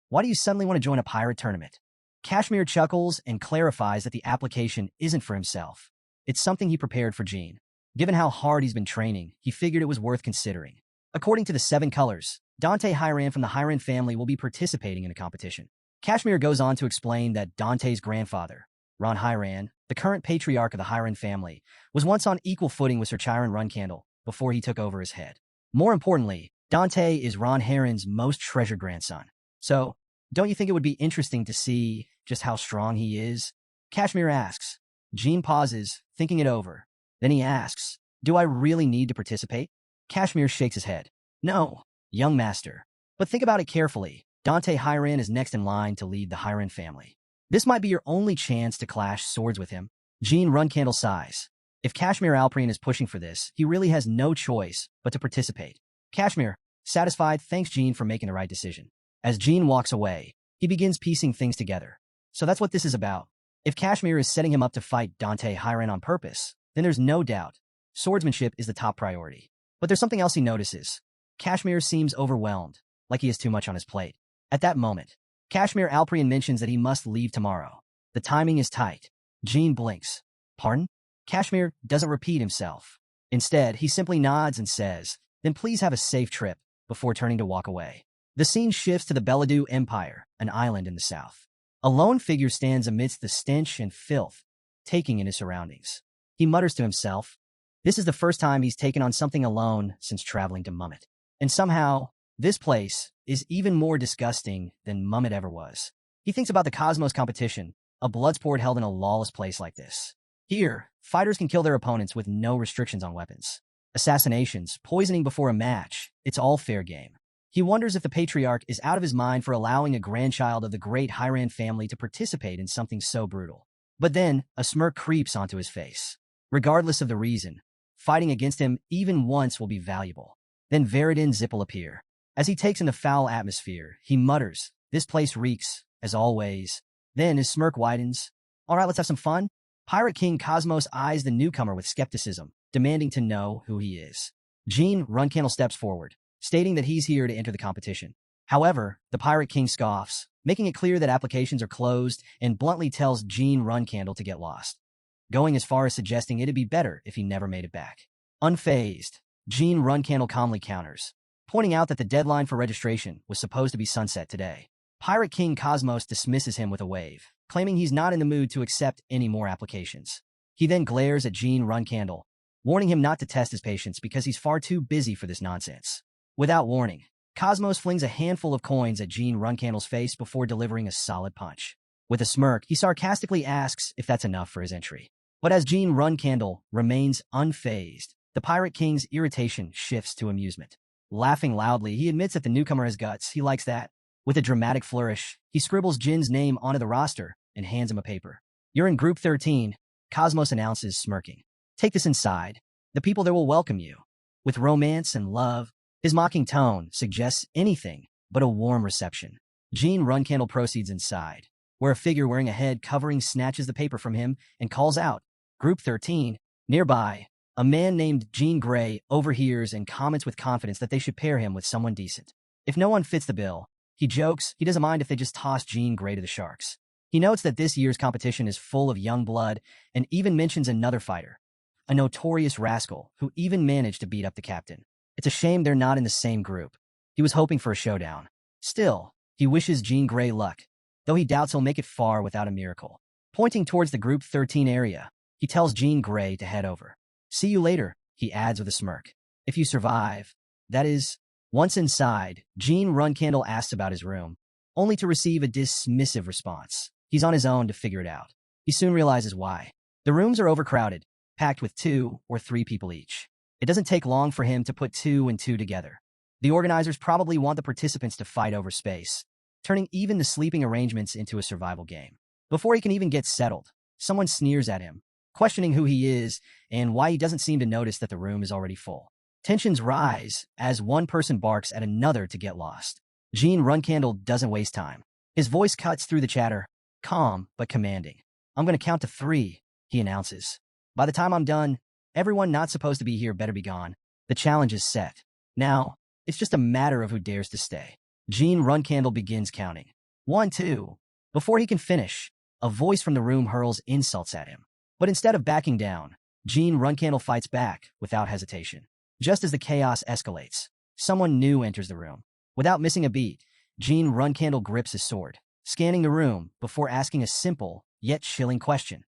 why do you suddenly want to join a pirate tournament? Kashmir chuckles and clarifies that the application isn't for himself. It's something he prepared for Jean. Given how hard he's been training, he figured it was worth considering. According to the 7 colors, Dante Hyran from the Hyran family will be participating in the competition. Kashmir goes on to explain that Dante's grandfather, Ron Hyran, the current patriarch of the Hyran family, was once on equal footing with Sir Chiron Runcandel before he took over his head. More importantly, Dante is Ron Hyran's most treasured grandson. So, don't you think it would be interesting to see just how strong he is? Kashmir asks. Jean pauses, thinking it over. Then he asks, do I really need to participate? Kashmir shakes his head. No, young master. But think about it carefully. Dante Hyran is next in line to lead the Hyran family. This might be your only chance to clash swords with him. Jean Runcandel sighs. If Kashmir Alprian is pushing for this, he really has no choice but to participate. Kashmir, satisfied, thanks Jean for making the right decision. As Jean walks away, he begins piecing things together. So that's what this is about. If Kashmir is setting him up to fight Dante Hyran on purpose, then there's no doubt swordsmanship is the top priority. But there's something else he notices. Kashmir seems overwhelmed, like he has too much on his plate. At that moment, Kashmir Alprian mentions that he must leave tomorrow. The timing is tight. Jean blinks. Pardon? Kashmir doesn't repeat himself. Instead, he simply nods and says, then please have a safe trip, before turning to walk away. The scene shifts to the Beladu Empire, an island in the south. A lone figure stands amidst the stench and filth, taking in his surroundings. He mutters to himself, this is the first time he's taken on something alone since traveling to Mummet. And somehow, this place is even more disgusting than Mummet ever was. He thinks about the Cosmos competition, a bloodsport held in a lawless place like this. Here, fighters can kill their opponents with no restrictions on weapons. Assassinations, poisoning before a match, it's all fair game. He wonders if the patriarch is out of his mind for allowing a grandchild of the great Hyran family to participate in something so brutal. But then, a smirk creeps onto his face. Regardless of the reason, fighting against him even once will be valuable. Then Veridin Zip will appear. As he takes in the foul atmosphere, he mutters, this place reeks, as always. Then his smirk widens. All right, let's have some fun. Pirate King Cosmos eyes the newcomer with skepticism, demanding to know who he is. Jean Runcandel steps forward, stating that he's here to enter the competition. However, the Pirate King scoffs, making it clear that applications are closed and bluntly tells Jean Runcandel to get lost, going as far as suggesting it'd be better if he never made it back. Unfazed, Jean Runcandel calmly counters, pointing out that the deadline for registration was supposed to be sunset today. Pirate King Cosmos dismisses him with a wave, claiming he's not in the mood to accept any more applications. He then glares at Jean Runcandel, warning him not to test his patience because he's far too busy for this nonsense. Without warning, Cosmos flings a handful of coins at Jean Runcandel's face before delivering a solid punch. With a smirk, he sarcastically asks if that's enough for his entry. But as Jean Runcandel remains unfazed, the Pirate King's irritation shifts to amusement. Laughing loudly, he admits that the newcomer has guts. He likes that. With a dramatic flourish, he scribbles Jin's name onto the roster and hands him a paper. You're in Group 13, Cosmos announces, smirking. Take this inside. The people there will welcome you. With romance and love, his mocking tone suggests anything but a warm reception. Jean Runcandel proceeds inside, where a figure wearing a head covering snatches the paper from him and calls out, Group 13. Nearby, A man named Jean Grey overhears and comments with confidence that they should pair him with someone decent. If no one fits the bill, he jokes he doesn't mind if they just toss Jean Grey to the Sharks. He notes that this year's competition is full of young blood and even mentions another fighter, a notorious rascal who even managed to beat up the captain. It's a shame they're not in the same group. He was hoping for a showdown. Still, he wishes Jean Grey luck, though he doubts he'll make it far without a miracle. Pointing towards the Group 13 area, he tells Jean Grey to head over. See you later, he adds with a smirk. If you survive, that is. Once inside, Jean Runcandel asks about his room, only to receive a dismissive response. He's on his own to figure it out. He soon realizes why. The rooms are overcrowded, packed with 2 or 3 people each. It doesn't take long for him to put 2 and 2 together. The organizers probably want the participants to fight over space, turning even the sleeping arrangements into a survival game. Before he can even get settled, someone sneers at him, questioning who he is and why he doesn't seem to notice that the room is already full. Tensions rise as one person barks at another to get lost. Jean Runcandel doesn't waste time. His voice cuts through the chatter, calm but commanding. I'm going to count to 3, he announces. By the time I'm done, everyone not supposed to be here better be gone. The challenge is set. Now, it's just a matter of who dares to stay. Jean Runcandel begins counting. 1, 2. Before he can finish, a voice from the room hurls insults at him. But instead of backing down, Jean Runcandel fights back without hesitation. Just as the chaos escalates, someone new enters the room. Without missing a beat, Jean Runcandel grips his sword, scanning the room before asking a simple, yet chilling question.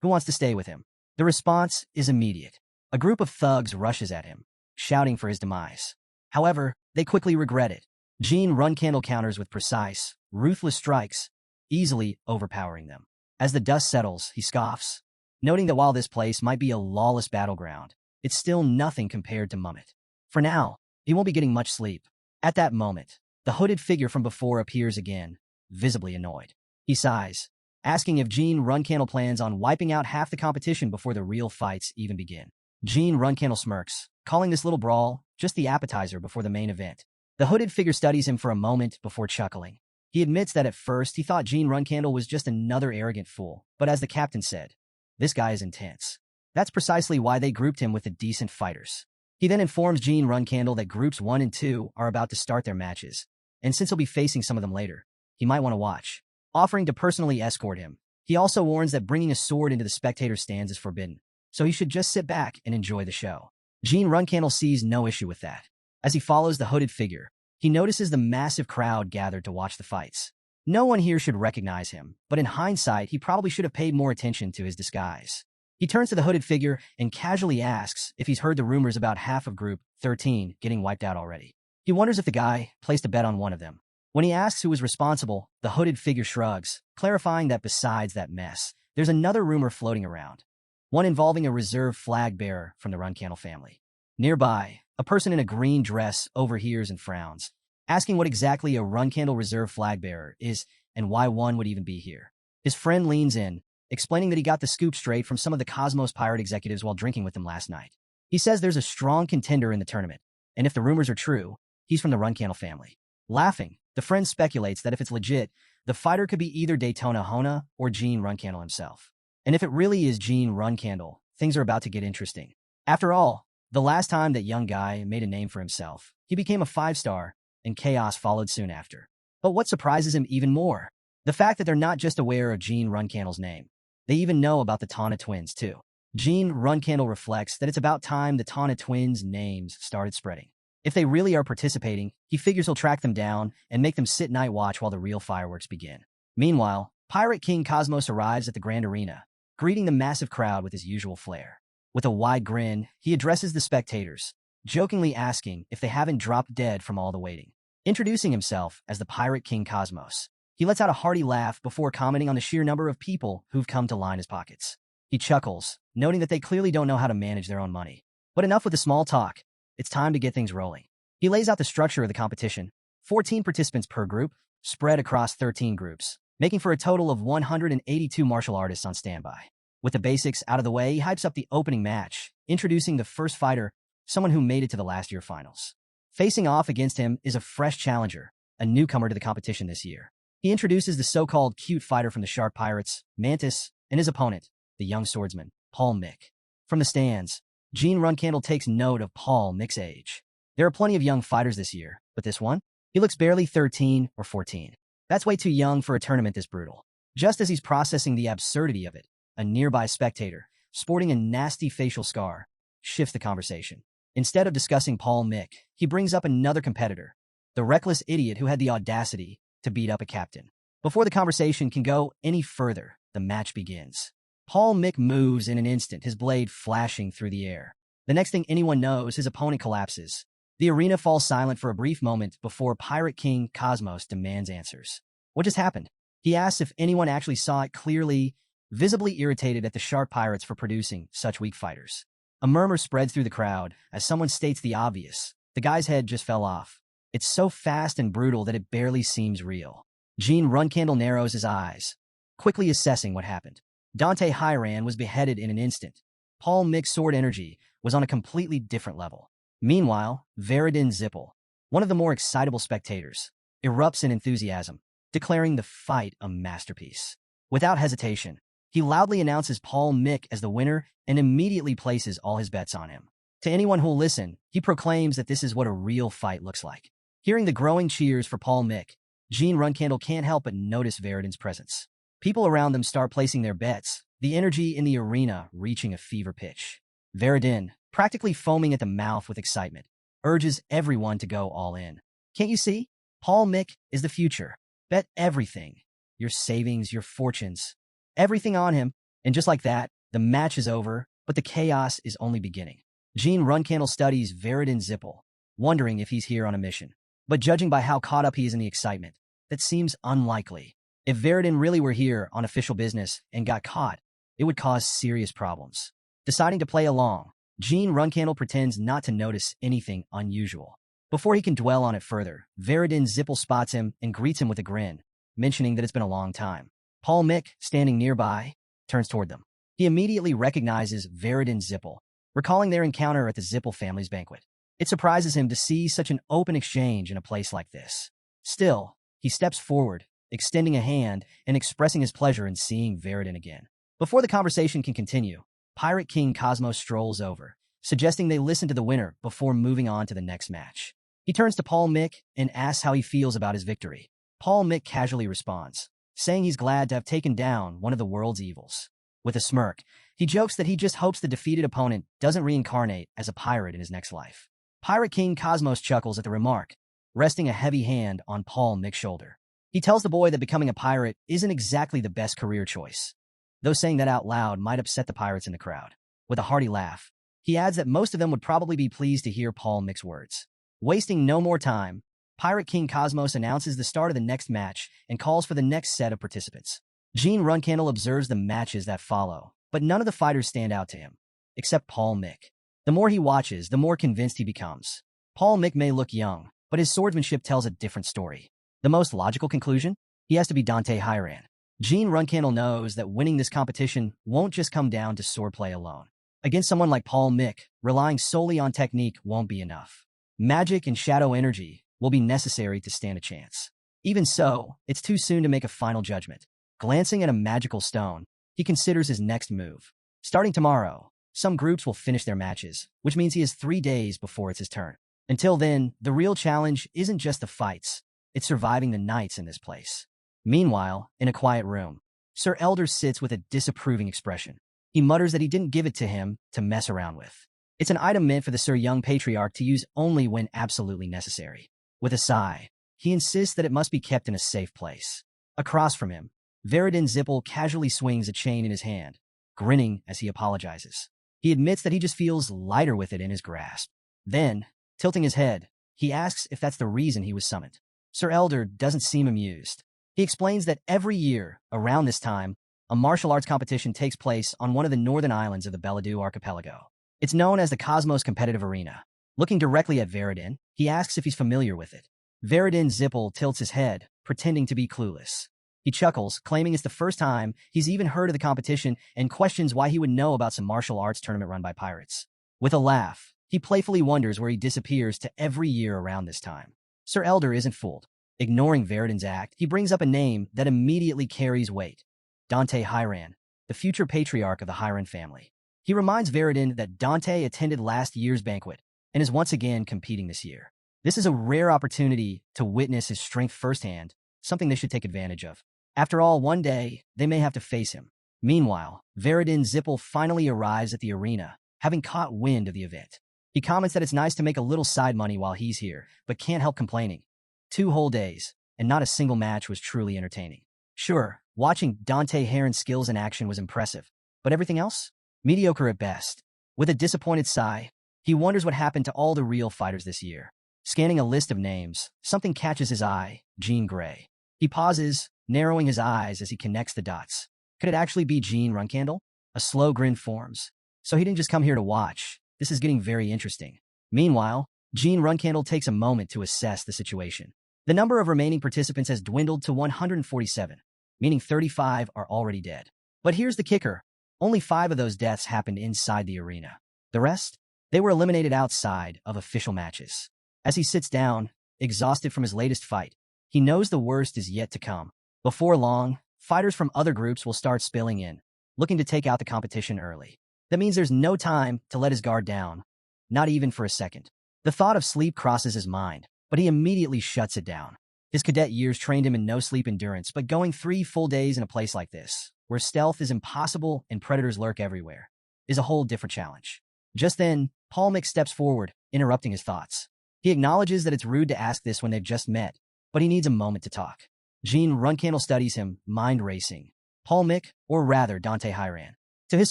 Who wants to stay with him? The response is immediate. A group of thugs rushes at him, shouting for his demise. However, they quickly regret it. Jean Runcandel counters with precise, ruthless strikes, easily overpowering them. As the dust settles, he scoffs, noting that while this place might be a lawless battleground, it's still nothing compared to Mummet. For now, he won't be getting much sleep. At that moment, the hooded figure from before appears again, visibly annoyed. He sighs, asking if Jean Runcandel plans on wiping out half the competition before the real fights even begin. Jean Runcandel smirks, calling this little brawl just the appetizer before the main event. The hooded figure studies him for a moment before chuckling. He admits that at first he thought Jean Runcandel was just another arrogant fool, but as the captain said, this guy is intense. That's precisely why they grouped him with the decent fighters. He then informs Jean Runcandel that Groups 1 and 2 are about to start their matches, and since he'll be facing some of them later, he might want to watch, offering to personally escort him. He also warns that bringing a sword into the spectator stands is forbidden, so he should just sit back and enjoy the show. Jean Runcandel sees no issue with that. As he follows the hooded figure, he notices the massive crowd gathered to watch the fights. No one here should recognize him, but in hindsight, he probably should have paid more attention to his disguise. He turns to the hooded figure and casually asks if he's heard the rumors about half of Group 13 getting wiped out already. He wonders if the guy placed a bet on one of them. When he asks who was responsible, the hooded figure shrugs, clarifying that besides that mess, there's another rumor floating around, one involving a reserve flag bearer from the Runcandel family. Nearby, a person in a green dress overhears and frowns, asking what exactly a Runcandel reserve flag bearer is and why one would even be here. His friend leans in, explaining that he got the scoop straight from some of the Cosmos pirate executives while drinking with them last night. He says there's a strong contender in the tournament, and if the rumors are true, he's from the Runcandel family. Laughing, the friend speculates that if it's legit, the fighter could be either Daytona Hona or Jean Runcandel himself. And if it really is Jean Runcandel, things are about to get interesting. After all, the last time that young guy made a name for himself, he became a 5-star, and chaos followed soon after. But what surprises him even more? The fact that they're not just aware of Jean Runcandel's name. They even know about the Tana twins, too. Jean Runcandel reflects that it's about time the Tana twins' names started spreading. If they really are participating, he figures he'll track them down and make them sit night watch while the real fireworks begin. Meanwhile, Pirate King Cosmos arrives at the Grand Arena, greeting the massive crowd with his usual flair. With a wide grin, he addresses the spectators, jokingly asking if they haven't dropped dead from all the waiting. Introducing himself as the Pirate King Cosmos, he lets out a hearty laugh before commenting on the sheer number of people who've come to line his pockets. He chuckles, noting that they clearly don't know how to manage their own money. But enough with the small talk. It's time to get things rolling. He lays out the structure of the competition. 14 participants per group, spread across 13 groups, making for a total of 182 martial artists on standby. With the basics out of the way, he hypes up the opening match, introducing the first fighter, someone who made it to the last year finals. Facing off against him is a fresh challenger, a newcomer to the competition this year. He introduces the so-called cute fighter from the Shark Pirates, Mantis, and his opponent, the young swordsman, Paul Mick. From the stands, Gene Runcandel takes note of Paul Mick's age. There are plenty of young fighters this year, but this one? He looks barely 13 or 14. That's way too young for a tournament this brutal. Just as he's processing the absurdity of it, a nearby spectator, sporting a nasty facial scar, shifts the conversation. Instead of discussing Paul Mick, he brings up another competitor, the reckless idiot who had the audacity to beat up a captain. Before the conversation can go any further, the match begins. Paul Mick moves in an instant, his blade flashing through the air. The next thing anyone knows, his opponent collapses. The arena falls silent for a brief moment before Pirate King Cosmos demands answers. What just happened? He asks if anyone actually saw it, clearly, visibly irritated at the Shark Pirates for producing such weak fighters. A murmur spreads through the crowd as someone states the obvious. The guy's head just fell off. It's so fast and brutal that it barely seems real. Gene Runcandel narrows his eyes, quickly assessing what happened. Dante Hyran was beheaded in an instant. Paul Mick's sword energy was on a completely different level. Meanwhile, Veridin Zippel, one of the more excitable spectators, erupts in enthusiasm, declaring the fight a masterpiece. Without hesitation, he loudly announces Paul Mick as the winner and immediately places all his bets on him. To anyone who'll listen, he proclaims that this is what a real fight looks like. Hearing the growing cheers for Paul Mick, Gene Runcandel can't help but notice Veridin's presence. People around them start placing their bets, the energy in the arena reaching a fever pitch. Veridin, practically foaming at the mouth with excitement, urges everyone to go all in. Can't you see? Paul Mick is the future. Bet everything. Your savings, your fortunes, everything on him. And just like that, the match is over, but the chaos is only beginning. Gene Runcandel studies Veridin Zippel, wondering if he's here on a mission. But judging by how caught up he is in the excitement, that seems unlikely. If Veridin really were here on official business and got caught, it would cause serious problems. Deciding to play along, Gene Runcandel pretends not to notice anything unusual. Before he can dwell on it further, Veridin Zippel spots him and greets him with a grin, mentioning that it's been a long time. Paul Mick, standing nearby, turns toward them. He immediately recognizes Veridin Zippel, recalling their encounter at the Zippel family's banquet. It surprises him to see such an open exchange in a place like this. Still, he steps forward, extending a hand and expressing his pleasure in seeing Veridin again. Before the conversation can continue, Pirate King Cosmos strolls over, suggesting they listen to the winner before moving on to the next match. He turns to Paul Mick and asks how he feels about his victory. Paul Mick casually responds, saying he's glad to have taken down one of the world's evils. With a smirk, he jokes that he just hopes the defeated opponent doesn't reincarnate as a pirate in his next life. Pirate King Cosmos chuckles at the remark, resting a heavy hand on Paul Mick's shoulder. He tells the boy that becoming a pirate isn't exactly the best career choice, though saying that out loud might upset the pirates in the crowd. With a hearty laugh, he adds that most of them would probably be pleased to hear Paul Mick's words. Wasting no more time, Pirate King Cosmos announces the start of the next match and calls for the next set of participants. Gene Runcandel observes the matches that follow, but none of the fighters stand out to him, except Paul Mick. The more he watches, the more convinced he becomes. Paul Mick may look young, but his swordsmanship tells a different story. The most logical conclusion? He has to be Dante Hyran. Gene Runcandel knows that winning this competition won't just come down to swordplay alone. Against someone like Paul Mick, relying solely on technique won't be enough. Magic and shadow energy will be necessary to stand a chance. Even so, it's too soon to make a final judgment. Glancing at a magical stone, he considers his next move. Starting tomorrow, some groups will finish their matches, which means he has 3 days before it's his turn. Until then, the real challenge isn't just the fights, it's surviving the nights in this place. Meanwhile, in a quiet room, Sir Elder sits with a disapproving expression. He mutters that he didn't give it to him to mess around with. It's an item meant for the Sir Young Patriarch to use only when absolutely necessary. With a sigh, he insists that it must be kept in a safe place. Across from him, Veridin Zippel casually swings a chain in his hand, grinning as he apologizes. He admits that he just feels lighter with it in his grasp. Then, tilting his head, he asks if that's the reason he was summoned. Sir Elder doesn't seem amused. He explains that every year, around this time, a martial arts competition takes place on one of the northern islands of the Belladou archipelago. It's known as the Cosmos Competitive Arena. Looking directly at Veridin, he asks if he's familiar with it. Veridin Zippel tilts his head, pretending to be clueless. He chuckles, claiming it's the first time he's even heard of the competition and questions why he would know about some martial arts tournament run by pirates. With a laugh, he playfully wonders where he disappears to every year around this time. Sir Elder isn't fooled. Ignoring Veridin's act, he brings up a name that immediately carries weight. Dante Hyran, the future patriarch of the Hyran family. He reminds Veridin that Dante attended last year's banquet and is once again competing this year. This is a rare opportunity to witness his strength firsthand, something they should take advantage of. After all, one day, they may have to face him. Meanwhile, Veridin Zippel finally arrives at the arena, having caught wind of the event. He comments that it's nice to make a little side money while he's here, but can't help complaining. 2 whole days, and not a single match was truly entertaining. Sure, watching Dante Heron's skills in action was impressive, but everything else? Mediocre at best. With a disappointed sigh, he wonders what happened to all the real fighters this year. Scanning a list of names, something catches his eye: Jean Grey. He pauses, narrowing his eyes as he connects the dots. Could it actually be Jean Runcandel? A slow grin forms. So he didn't just come here to watch. This is getting very interesting. Meanwhile, Jean Runcandel takes a moment to assess the situation. The number of remaining participants has dwindled to 147, meaning 35 are already dead. But here's the kicker. Only 5 of those deaths happened inside the arena. The rest? They were eliminated outside of official matches. As he sits down, exhausted from his latest fight, he knows the worst is yet to come. Before long, fighters from other groups will start spilling in, looking to take out the competition early. That means there's no time to let his guard down, not even for a second. The thought of sleep crosses his mind, but he immediately shuts it down. His cadet years trained him in no-sleep endurance, but going 3 full days in a place like this, where stealth is impossible and predators lurk everywhere, is a whole different challenge. Just then, Paul Mick steps forward, interrupting his thoughts. He acknowledges that it's rude to ask this when they've just met, but he needs a moment to talk. Jean Runcandel studies him, mind racing. Paul Mick, or rather Dante Hiran. To his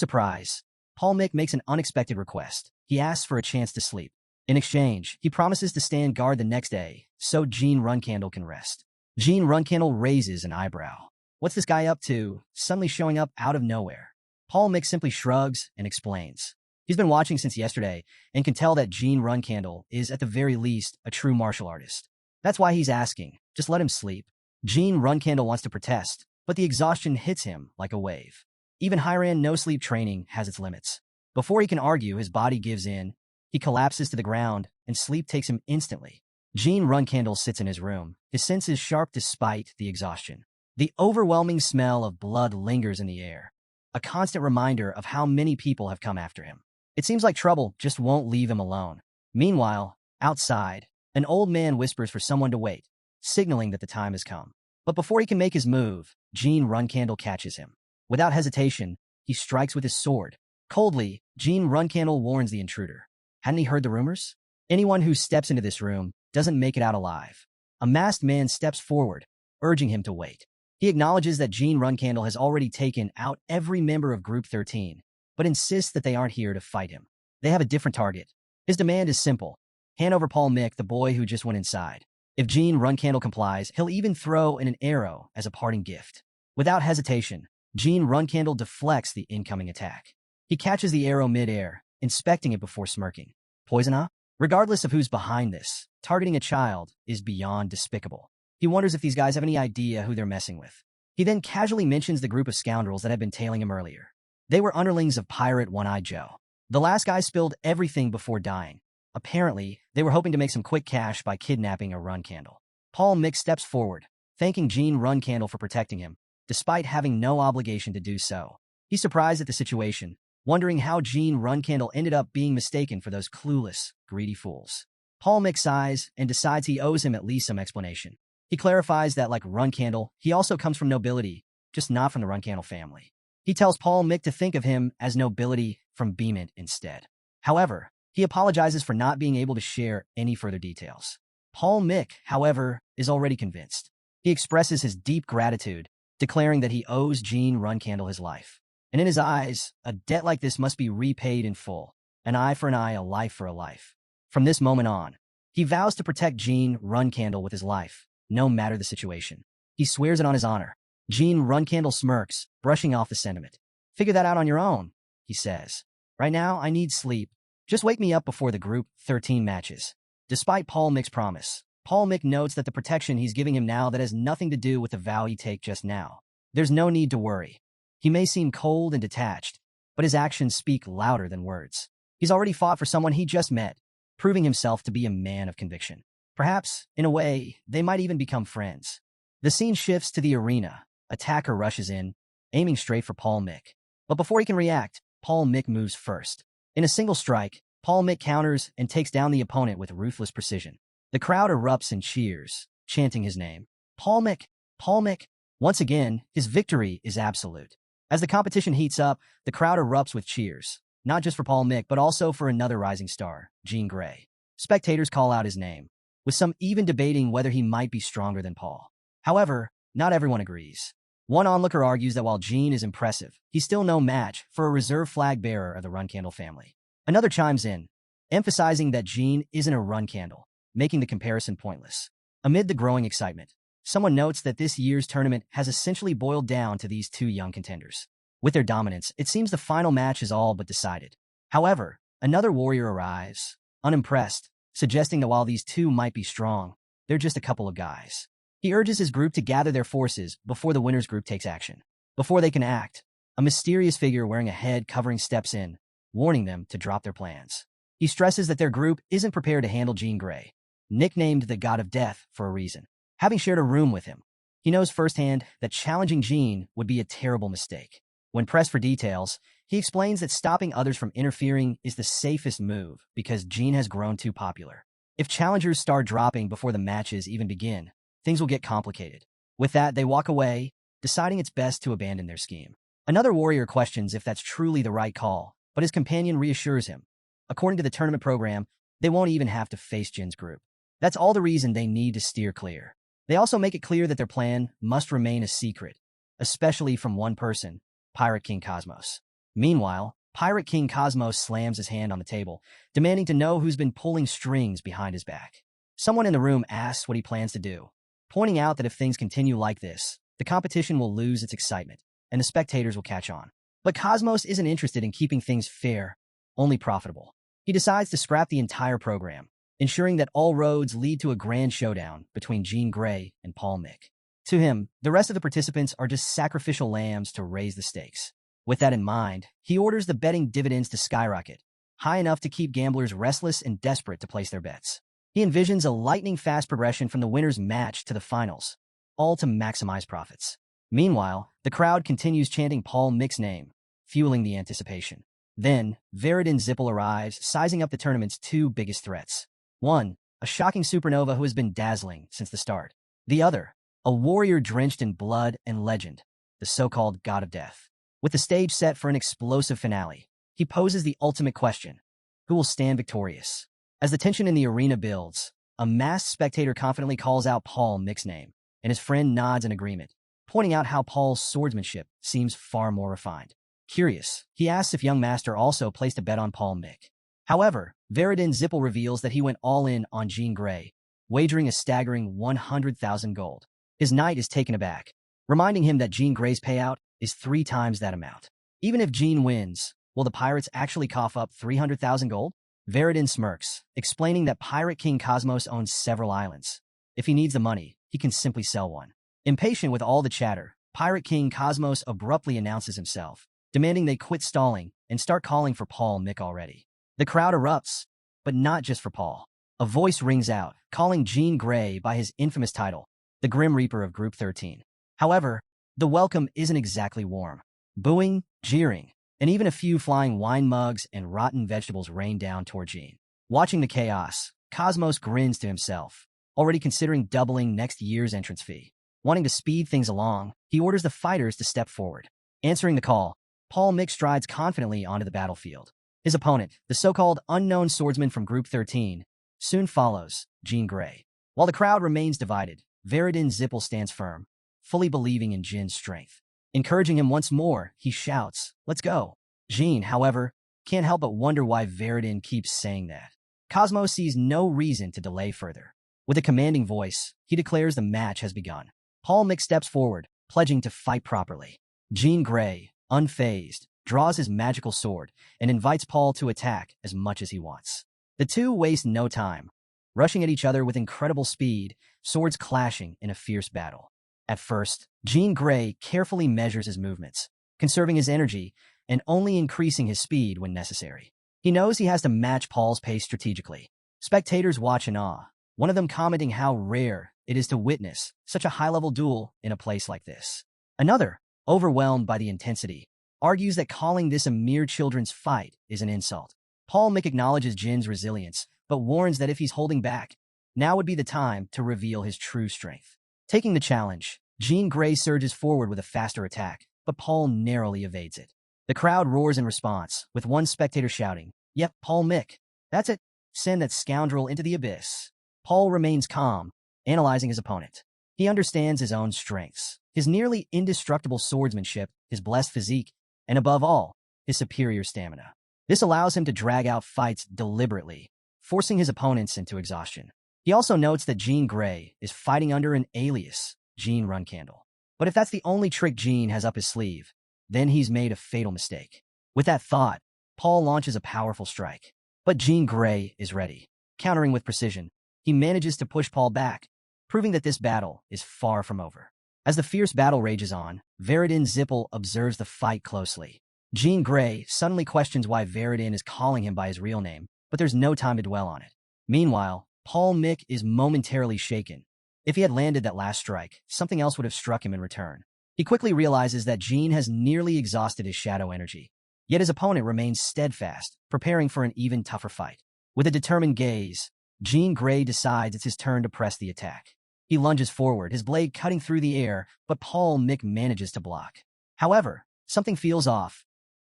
surprise, Paul Mick makes an unexpected request. He asks for a chance to sleep. In exchange, he promises to stand guard the next day, so Jean Runcandel can rest. Jean Runcandel raises an eyebrow. What's this guy up to, suddenly showing up out of nowhere? Paul Mick simply shrugs and explains. He's been watching since yesterday and can tell that Jean Runcandel is, at the very least, a true martial artist. That's why he's asking. Just let him sleep. Jean Runcandel wants to protest, but the exhaustion hits him like a wave. Even Hiran no-sleep training has its limits. Before he can argue, his body gives in. He collapses to the ground, and sleep takes him instantly. Jean Runcandel sits in his room, his senses sharp despite the exhaustion. The overwhelming smell of blood lingers in the air, a constant reminder of how many people have come after him. It seems like trouble just won't leave him alone. Meanwhile, outside, an old man whispers for someone to wait, signaling that the time has come. But before he can make his move, Jean Runcandel catches him. Without hesitation, he strikes with his sword. Coldly, Jean Runcandel warns the intruder. Hadn't he heard the rumors? Anyone who steps into this room doesn't make it out alive. A masked man steps forward, urging him to wait. He acknowledges that Jean Runcandel has already taken out every member of Group 13, but insists that they aren't here to fight him. They have a different target. His demand is simple. Hand over Paul Mick, the boy who just went inside. If Jean Runcandel complies, he'll even throw in an arrow as a parting gift. Without hesitation, Jean Runcandel deflects the incoming attack. He catches the arrow mid-air, inspecting it before smirking. Poison? Regardless of who's behind this, targeting a child is beyond despicable. He wonders if these guys have any idea who they're messing with. He then casually mentions the group of scoundrels that had been tailing him earlier. They were underlings of Pirate One-Eyed Joe. The last guy spilled everything before dying. Apparently, they were hoping to make some quick cash by kidnapping a Runcandel. Paul Mick steps forward, thanking Jean Runcandel for protecting him, despite having no obligation to do so. He's surprised at the situation, wondering how Jean Runcandel ended up being mistaken for those clueless, greedy fools. Paul Mick sighs and decides he owes him at least some explanation. He clarifies that, like Runcandel, he also comes from nobility, just not from the Runcandel family. He tells Paul Mick to think of him as nobility from Beemont instead. However, he apologizes for not being able to share any further details. Paul Mick, however, is already convinced. He expresses his deep gratitude, declaring that he owes Jean Runcandel his life. And in his eyes, a debt like this must be repaid in full. An eye for an eye, a life for a life. From this moment on, he vows to protect Jean Runcandel with his life, no matter the situation. He swears it on his honor. Jean Runcandel smirks, brushing off the sentiment. Figure that out on your own, he says. Right now, I need sleep. Just wake me up before the Group 13 matches. Despite Paul Mick's promise, Paul Mick notes that the protection he's giving him now that has nothing to do with the vow he take just now. There's no need to worry. He may seem cold and detached, but his actions speak louder than words. He's already fought for someone he just met, proving himself to be a man of conviction. Perhaps, in a way, they might even become friends. The scene shifts to the arena. Attacker rushes in, aiming straight for Paul Mick. But before he can react, Paul Mick moves first. In a single strike, Paul Mick counters and takes down the opponent with ruthless precision. The crowd erupts in cheers, chanting his name. Paul Mick, Paul Mick. Once again, his victory is absolute. As the competition heats up, the crowd erupts with cheers, not just for Paul Mick, but also for another rising star, Jean Grey. Spectators call out his name, with some even debating whether he might be stronger than Paul. However, not everyone agrees. One onlooker argues that while Jean is impressive, he's still no match for a reserve flag bearer of the Runcandel family. Another chimes in, emphasizing that Jean isn't a Runcandel, making the comparison pointless. Amid the growing excitement, someone notes that this year's tournament has essentially boiled down to these two young contenders. With their dominance, it seems the final match is all but decided. However, another warrior arrives, unimpressed, suggesting that while these two might be strong, they're just a couple of guys. He urges his group to gather their forces before the winner's group takes action. Before they can act, a mysterious figure wearing a head covering steps in, warning them to drop their plans. He stresses that their group isn't prepared to handle Jean Grey, nicknamed the God of Death for a reason. Having shared a room with him, he knows firsthand that challenging Jean would be a terrible mistake. When pressed for details, he explains that stopping others from interfering is the safest move because Jean has grown too popular. If challengers start dropping before the matches even begin, things will get complicated. With that, they walk away, deciding it's best to abandon their scheme. Another warrior questions if that's truly the right call, but his companion reassures him. According to the tournament program, they won't even have to face Jin's group. That's all the reason they need to steer clear. They also make it clear that their plan must remain a secret, especially from one person, Pirate King Cosmos. Meanwhile, Pirate King Cosmos slams his hand on the table, demanding to know who's been pulling strings behind his back. Someone in the room asks what he plans to do, pointing out that if things continue like this, the competition will lose its excitement, and the spectators will catch on. But Cosmos isn't interested in keeping things fair, only profitable. He decides to scrap the entire program, ensuring that all roads lead to a grand showdown between Jean Grey and Paul Mick. To him, the rest of the participants are just sacrificial lambs to raise the stakes. With that in mind, he orders the betting dividends to skyrocket, high enough to keep gamblers restless and desperate to place their bets. He envisions a lightning-fast progression from the winner's match to the finals, all to maximize profits. Meanwhile, the crowd continues chanting Paul Mick's name, fueling the anticipation. Then, Veridin Zippel arrives, sizing up the tournament's two biggest threats. One, a shocking supernova who has been dazzling since the start. The other, a warrior drenched in blood and legend, the so-called God of Death. With the stage set for an explosive finale, he poses the ultimate question: who will stand victorious? As the tension in the arena builds, a masked spectator confidently calls out Paul Mick's name, and his friend nods in agreement, pointing out how Paul's swordsmanship seems far more refined. Curious, he asks if young Master also placed a bet on Paul Mick. However, Veridin Zippel reveals that he went all in on Jean Grey, wagering a staggering 100,000 gold. His knight is taken aback, reminding him that Jean Grey's payout is 3 times that amount. Even if Jean wins, will the pirates actually cough up 300,000 gold? Veridin smirks, explaining that Pirate King Cosmos owns several islands. If he needs the money, he can simply sell one. Impatient with all the chatter, Pirate King Cosmos abruptly announces himself, demanding they quit stalling and start calling for Paul Mick already. The crowd erupts, but not just for Paul. A voice rings out, calling Jean Grey by his infamous title, the Grim Reaper of Group 13. However, the welcome isn't exactly warm. Booing, jeering, and even a few flying wine mugs and rotten vegetables rain down toward Jean. Watching the chaos, Cosmos grins to himself, already considering doubling next year's entrance fee. Wanting to speed things along, he orders the fighters to step forward. Answering the call, Paul Mick strides confidently onto the battlefield. His opponent, the so-called unknown swordsman from Group 13, soon follows, Jean Grey. While the crowd remains divided, Veridin Zippel stands firm, fully believing in Jin's strength. Encouraging him once more, he shouts, "Let's go." Jean, however, can't help but wonder why Veridin keeps saying that. Cosmos sees no reason to delay further. With a commanding voice, he declares the match has begun. Paul Mick steps forward, pledging to fight properly. Jean Grey, unfazed, draws his magical sword and invites Paul to attack as much as he wants. The two waste no time, rushing at each other with incredible speed, swords clashing in a fierce battle. At first, Jean Grey carefully measures his movements, conserving his energy and only increasing his speed when necessary. He knows he has to match Paul's pace strategically. Spectators watch in awe, one of them commenting how rare it is to witness such a high-level duel in a place like this. Another, overwhelmed by the intensity, argues that calling this a mere children's fight is an insult. Paul Mick acknowledges Jin's resilience, but warns that if he's holding back, now would be the time to reveal his true strength. Taking the challenge, Jean Grey surges forward with a faster attack, but Paul narrowly evades it. The crowd roars in response, with one spectator shouting, "Yep, Paul Mick. That's it. Send that scoundrel into the abyss." Paul remains calm, analyzing his opponent. He understands his own strengths, his nearly indestructible swordsmanship, his blessed physique, and above all, his superior stamina. This allows him to drag out fights deliberately, forcing his opponents into exhaustion. He also notes that Jean Grey is fighting under an alias, Jean Runcandel. But if that's the only trick Jean has up his sleeve, then he's made a fatal mistake. With that thought, Paul launches a powerful strike. But Jean Grey is ready. Countering with precision, he manages to push Paul back, proving that this battle is far from over. As the fierce battle rages on, Veridin Zippel observes the fight closely. Jean Grey suddenly questions why Veridin is calling him by his real name, but there's no time to dwell on it. Meanwhile, Paul Mick is momentarily shaken. If he had landed that last strike, something else would have struck him in return. He quickly realizes that Jean has nearly exhausted his shadow energy. Yet his opponent remains steadfast, preparing for an even tougher fight. With a determined gaze, Jean Grey decides it's his turn to press the attack. He lunges forward, his blade cutting through the air, but Paul Mick manages to block. However, something feels off.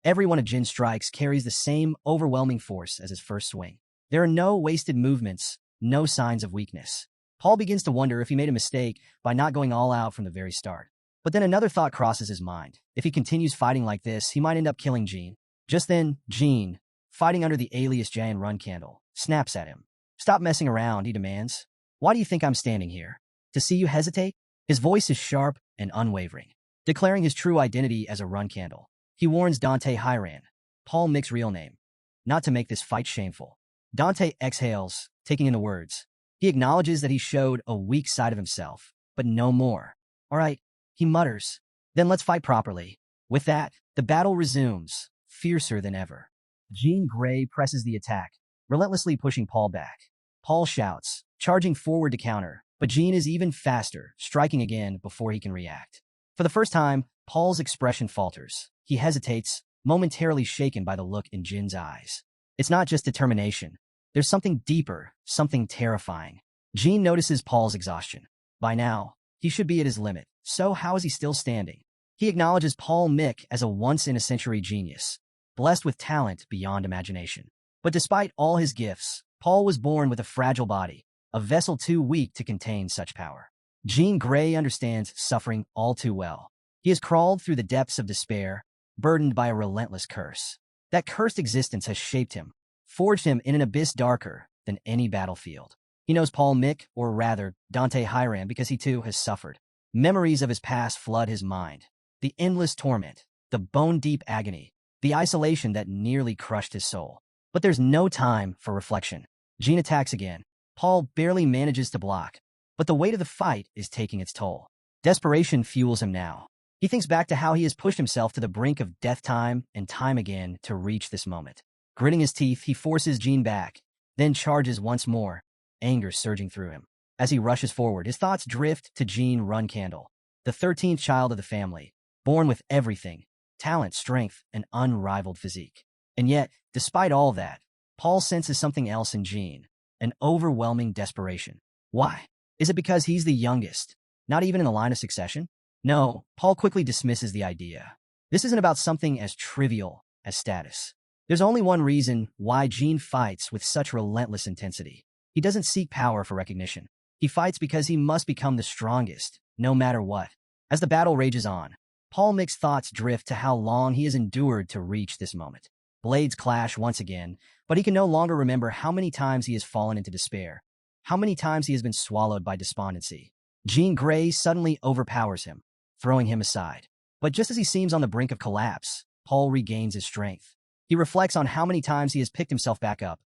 Every one of Jin's strikes carries the same overwhelming force as his first swing. There are no wasted movements, no signs of weakness. Paul begins to wonder if he made a mistake by not going all out from the very start. But then another thought crosses his mind. If he continues fighting like this, he might end up killing Jean. Just then, Jean, fighting under the alias Jean Runcandel, snaps at him. "Stop messing around," he demands. "Why do you think I'm standing here? To see you hesitate?" His voice is sharp and unwavering, declaring his true identity as a Runcandel. He warns Dante Hiran, Paul Mick's real name, not to make this fight shameful. Dante exhales, taking in the words. He acknowledges that he showed a weak side of himself, but no more. "All right," he mutters. "Then let's fight properly." With that, the battle resumes, fiercer than ever. Jean Grey presses the attack, relentlessly pushing Paul back. Paul shouts, charging forward to counter, but Jean is even faster, striking again before he can react. For the first time, Paul's expression falters. He hesitates, momentarily shaken by the look in Jin's eyes. It's not just determination. There's something deeper, something terrifying. Jean notices Paul's exhaustion. By now, he should be at his limit. So how is he still standing? He acknowledges Paul Mick as a once-in-a-century genius, blessed with talent beyond imagination. But despite all his gifts, Paul was born with a fragile body, a vessel too weak to contain such power. Jean Grey understands suffering all too well. He has crawled through the depths of despair, burdened by a relentless curse. That cursed existence has shaped him, forged him in an abyss darker than any battlefield. He knows Paul Mick, or rather, Dante Hiran, because he too has suffered. Memories of his past flood his mind. The endless torment, the bone-deep agony, the isolation that nearly crushed his soul. But there's no time for reflection. Jean attacks again. Paul barely manages to block, but the weight of the fight is taking its toll. Desperation fuels him now. He thinks back to how he has pushed himself to the brink of death time and time again to reach this moment. Gritting his teeth, he forces Jean back, then charges once more, anger surging through him. As he rushes forward, his thoughts drift to Jean Runcandel, the 13th child of the family, born with everything, talent, strength, and unrivaled physique. And yet, despite all that, Paul senses something else in Jean, an overwhelming desperation. Why? Is it because he's the youngest, not even in the line of succession? No, Paul quickly dismisses the idea. This isn't about something as trivial as status. There's only one reason why Jean fights with such relentless intensity. He doesn't seek power for recognition. He fights because he must become the strongest, no matter what. As the battle rages on, Paul Mick's thoughts drift to how long he has endured to reach this moment. Blades clash once again, but he can no longer remember how many times he has fallen into despair, how many times he has been swallowed by despondency. Jean Grey suddenly overpowers him, throwing him aside. But just as he seems on the brink of collapse, Paul regains his strength. He reflects on how many times he has picked himself back up,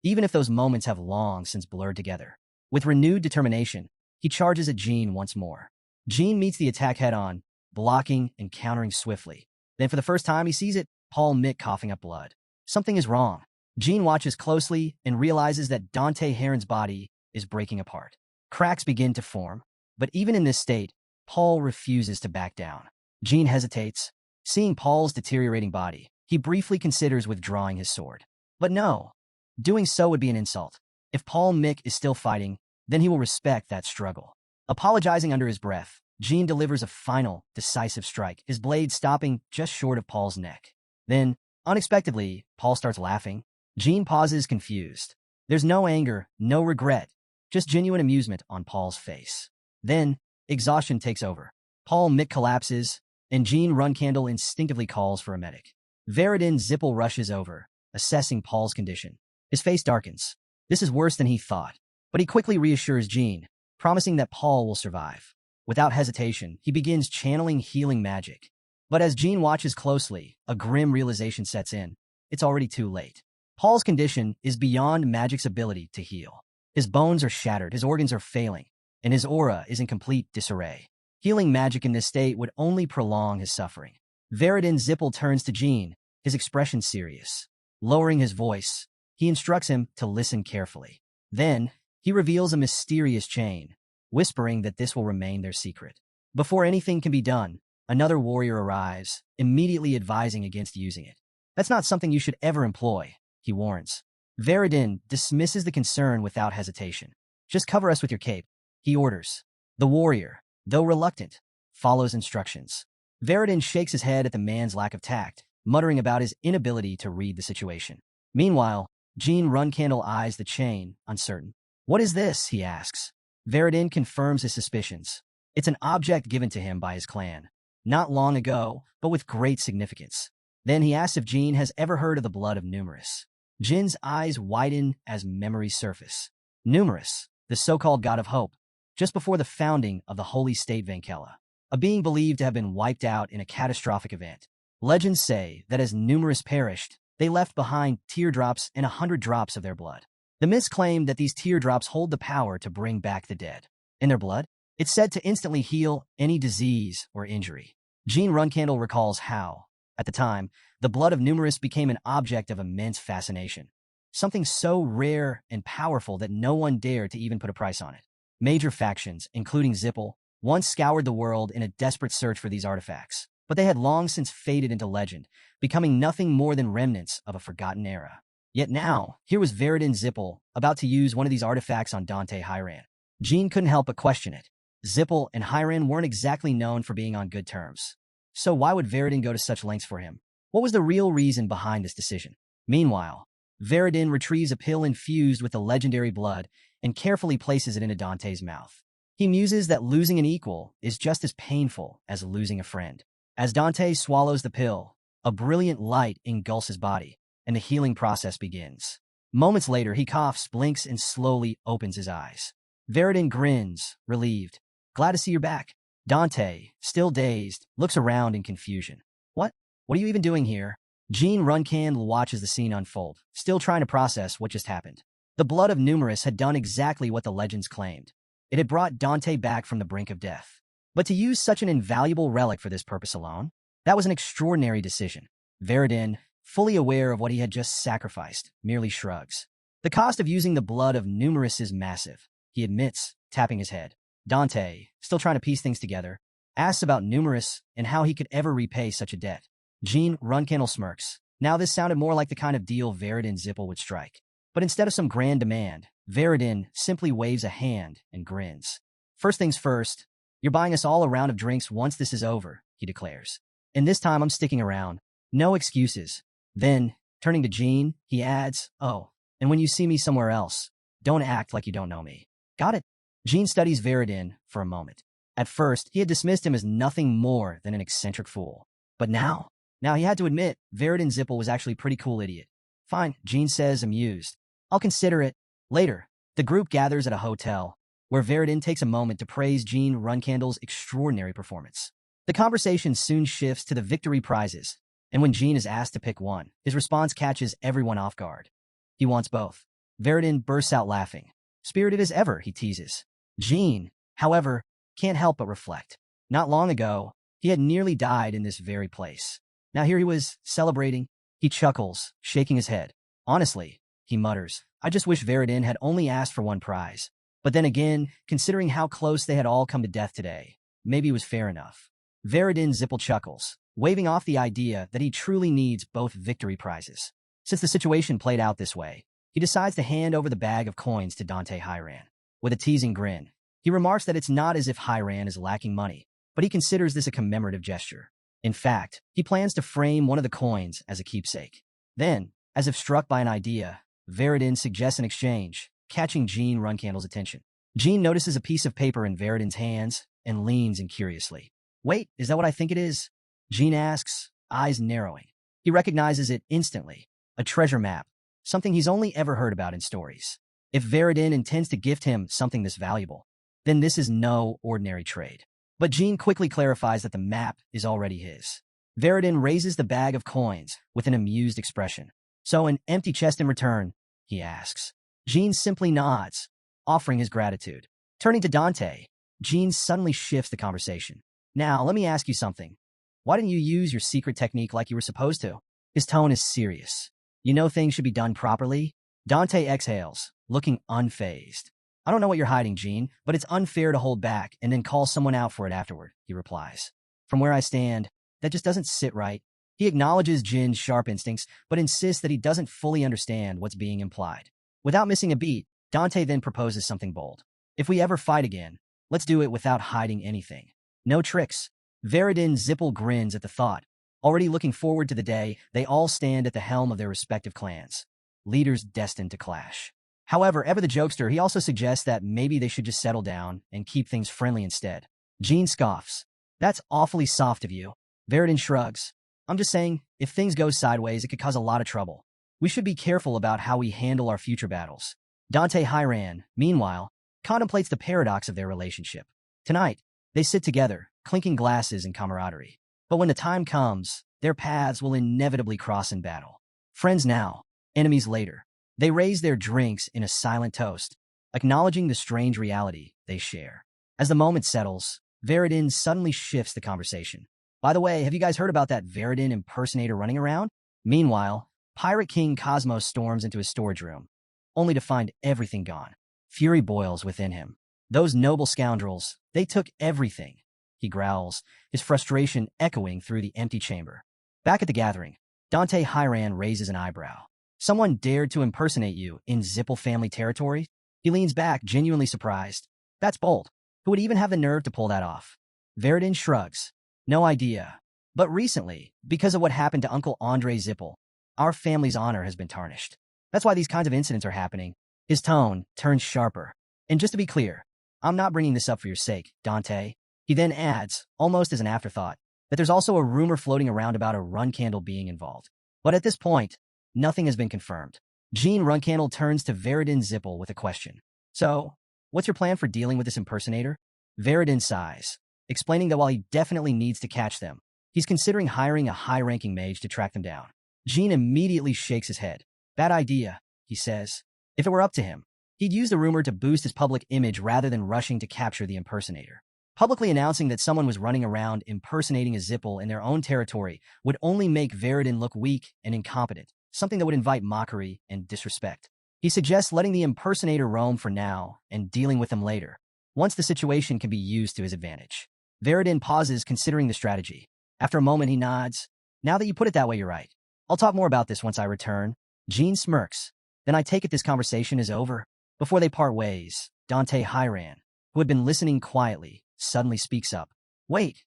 even if those moments have long since blurred together. With renewed determination, he charges at Jean once more. Jean meets the attack head-on, blocking and countering swiftly. Then for the first time he sees it, Paul Mick coughing up blood. Something is wrong. Jean watches closely and realizes that Dante Heron's body is breaking apart. Cracks begin to form, but even in this state, Paul refuses to back down. Jean hesitates, Seeing Paul's deteriorating body, he briefly considers withdrawing his sword. But no, doing so would be an insult. If Paul Mick is still fighting, then he will respect that struggle. Apologizing under his breath, Jean delivers a final, decisive strike, his blade stopping just short of Paul's neck. Then, unexpectedly, Paul starts laughing. Jean pauses confused. There's no anger, no regret, just genuine amusement on Paul's face. Then, exhaustion takes over. Paul Mick collapses, and Jean Runcandel instinctively calls for a medic. Veridin Zippel rushes over, assessing Paul's condition. His face darkens. This is worse than he thought, but he quickly reassures Jean, promising that Paul will survive. Without hesitation, he begins channeling healing magic. But as Jean watches closely, a grim realization sets in. It's already too late. Paul's condition is beyond magic's ability to heal. His bones are shattered, his organs are failing, and his aura is in complete disarray. Healing magic in this state would only prolong his suffering. Veridin Zippel turns to Jean, his expression serious. Lowering his voice, he instructs him to listen carefully. Then, he reveals a mysterious chain, whispering that this will remain their secret. Before anything can be done, another warrior arrives, immediately advising against using it. That's not something you should ever employ, he warns. Veridin dismisses the concern without hesitation. Just cover us with your cape, he orders. The warrior, though reluctant, follows instructions. Veridin shakes his head at the man's lack of tact, muttering about his inability to read the situation. Meanwhile, Jean Runcandel eyes the chain, uncertain. What is this? He asks. Veridin confirms his suspicions. It's an object given to him by his clan. Not long ago, but with great significance. Then he asks if Jean has ever heard of the blood of Numerous. Jin's eyes widen as memories surface. Numerous, the so-called god of hope, just before the founding of the holy state Vankella, a being believed to have been wiped out in a catastrophic event. Legends say that as Numerous perished, they left behind teardrops and 100 drops of their blood. The myths claim that these teardrops hold the power to bring back the dead. In their blood, it's said to instantly heal any disease or injury. Jean Runcandel recalls how, at the time, the blood of Numerous became an object of immense fascination. Something so rare and powerful that no one dared to even put a price on it. Major factions, including Zippel, once scoured the world in a desperate search for these artifacts, but they had long since faded into legend, becoming nothing more than remnants of a forgotten era. Yet now, here was Veridin Zippel, about to use one of these artifacts on Dante Hyran. Jean couldn't help but question it. Zippel and Hyran weren't exactly known for being on good terms. So why would Veridin go to such lengths for him? What was the real reason behind this decision? Meanwhile, Veridin retrieves a pill infused with the legendary blood and carefully places it into Dante's mouth. He muses that losing an equal is just as painful as losing a friend. As Dante swallows the pill, a brilliant light engulfs his body, and the healing process begins. Moments later, he coughs, blinks, and slowly opens his eyes. Veridin grins, relieved. Glad to see you're back. Dante, still dazed, looks around in confusion. What are you even doing here? Jean Runcandel watches the scene unfold, still trying to process what just happened. The blood of Numerous had done exactly what the legends claimed. It had brought Dante back from the brink of death. But to use such an invaluable relic for this purpose alone, that was an extraordinary decision. Veridin, fully aware of what he had just sacrificed, merely shrugs. The cost of using the blood of Numerous is massive, he admits, tapping his head. Dante, still trying to piece things together, asks about Numerous and how he could ever repay such a debt. Jean Runcandel smirks. Now this sounded more like the kind of deal Veridin Zippel would strike. But instead of some grand demand, Veridin simply waves a hand and grins. First things first, you're buying us all a round of drinks once this is over, he declares. And this time I'm sticking around. No excuses. Then, turning to Jean, he adds, oh, and when you see me somewhere else, don't act like you don't know me. Got it? Jean studies Veridin for a moment. At first, he had dismissed him as nothing more than an eccentric fool. But now he had to admit, Veridin Zippel was actually a pretty cool idiot. Fine, Jean says, amused. I'll consider it. Later, the group gathers at a hotel, where Veridin takes a moment to praise Jean Runcandel's extraordinary performance. The conversation soon shifts to the victory prizes, and when Jean is asked to pick one, his response catches everyone off guard. He wants both. Veridin bursts out laughing. Spirited as ever, he teases. Jean, however, can't help but reflect. Not long ago, he had nearly died in this very place. Now here he was, celebrating. He chuckles, shaking his head. Honestly, he mutters, I just wish Veridin had only asked for one prize. But then again, considering how close they had all come to death today, maybe it was fair enough. Veridin Zippel chuckles. waving off the idea that he truly needs both victory prizes. Since the situation played out this way, he decides to hand over the bag of coins to Dante Hyran. With a teasing grin, he remarks that it's not as if Hyran is lacking money, but he considers this a commemorative gesture. In fact, he plans to frame one of the coins as a keepsake. Then, as if struck by an idea, Veridin suggests an exchange, catching Jean Runcandel's attention. Jean notices a piece of paper in Veridin's hands and leans in curiously. "Wait, is that what I think it is?" Jean asks, eyes narrowing. He recognizes it instantly. A treasure map, something he's only ever heard about in stories. If Veridin intends to gift him something this valuable, then this is no ordinary trade. But Jean quickly clarifies that the map is already his. Veridin raises the bag of coins with an amused expression. "So an empty chest in return?" he asks. Jean simply nods, offering his gratitude. Turning to Dante, Jean suddenly shifts the conversation. "Now, let me ask you something. Why didn't you use your secret technique like you were supposed to?" His tone is serious. "You know things should be done properly?" Dante exhales, looking unfazed. "I don't know what you're hiding, Jean, but it's unfair to hold back and then call someone out for it afterward," he replies. "From where I stand, that just doesn't sit right." He acknowledges Jin's sharp instincts, but insists that he doesn't fully understand what's being implied. Without missing a beat, Dante then proposes something bold. "If we ever fight again, let's do it without hiding anything. No tricks." Veridin Zippel grins at the thought. Already looking forward to the day, they all stand at the helm of their respective clans. Leaders destined to clash. However, ever the jokester, he also suggests that maybe they should just settle down and keep things friendly instead. Jean scoffs. "That's awfully soft of you." Veridin shrugs. "I'm just saying, if things go sideways, it could cause a lot of trouble. We should be careful about how we handle our future battles." Dante Hyran, meanwhile, contemplates the paradox of their relationship. Tonight, they sit together, clinking glasses in camaraderie. But when the time comes, their paths will inevitably cross in battle. Friends now, enemies later. They raise their drinks in a silent toast, acknowledging the strange reality they share. As the moment settles, Veridin suddenly shifts the conversation. "By the way, have you guys heard about that Veridin impersonator running around?" Meanwhile, Pirate King Cosmos storms into his storage room, only to find everything gone. Fury boils within him. "Those noble scoundrels, they took everything," he growls, his frustration echoing through the empty chamber. Back at the gathering, Dante Hyran raises an eyebrow. "Someone dared to impersonate you in Zippel family territory?" He leans back, genuinely surprised. "That's bold. Who would even have the nerve to pull that off?" Veridin shrugs. "No idea. But recently, because of what happened to Uncle Andre Zippel, our family's honor has been tarnished. That's why these kinds of incidents are happening." His tone turns sharper. "And just to be clear, I'm not bringing this up for your sake, Dante." He then adds, almost as an afterthought, that there's also a rumor floating around about a Runcandel being involved. But at this point, nothing has been confirmed. Jean Runcandel turns to Veridin Zippel with a question. "So, what's your plan for dealing with this impersonator?" Veridin sighs, explaining that while he definitely needs to catch them, he's considering hiring a high-ranking mage to track them down. Jean immediately shakes his head. "Bad idea," he says. If it were up to him, he'd use the rumor to boost his public image rather than rushing to capture the impersonator. Publicly announcing that someone was running around impersonating a Zippel in their own territory would only make Veridin look weak and incompetent, something that would invite mockery and disrespect. He suggests letting the impersonator roam for now and dealing with them later, once the situation can be used to his advantage. Veridin pauses, considering the strategy. After a moment, he nods. "Now that you put it that way, you're right. I'll talk more about this once I return." Jean smirks. "Then I take it this conversation is over?" Before they part ways, Dante Hyran, who had been listening quietly, suddenly speaks up. "Wait,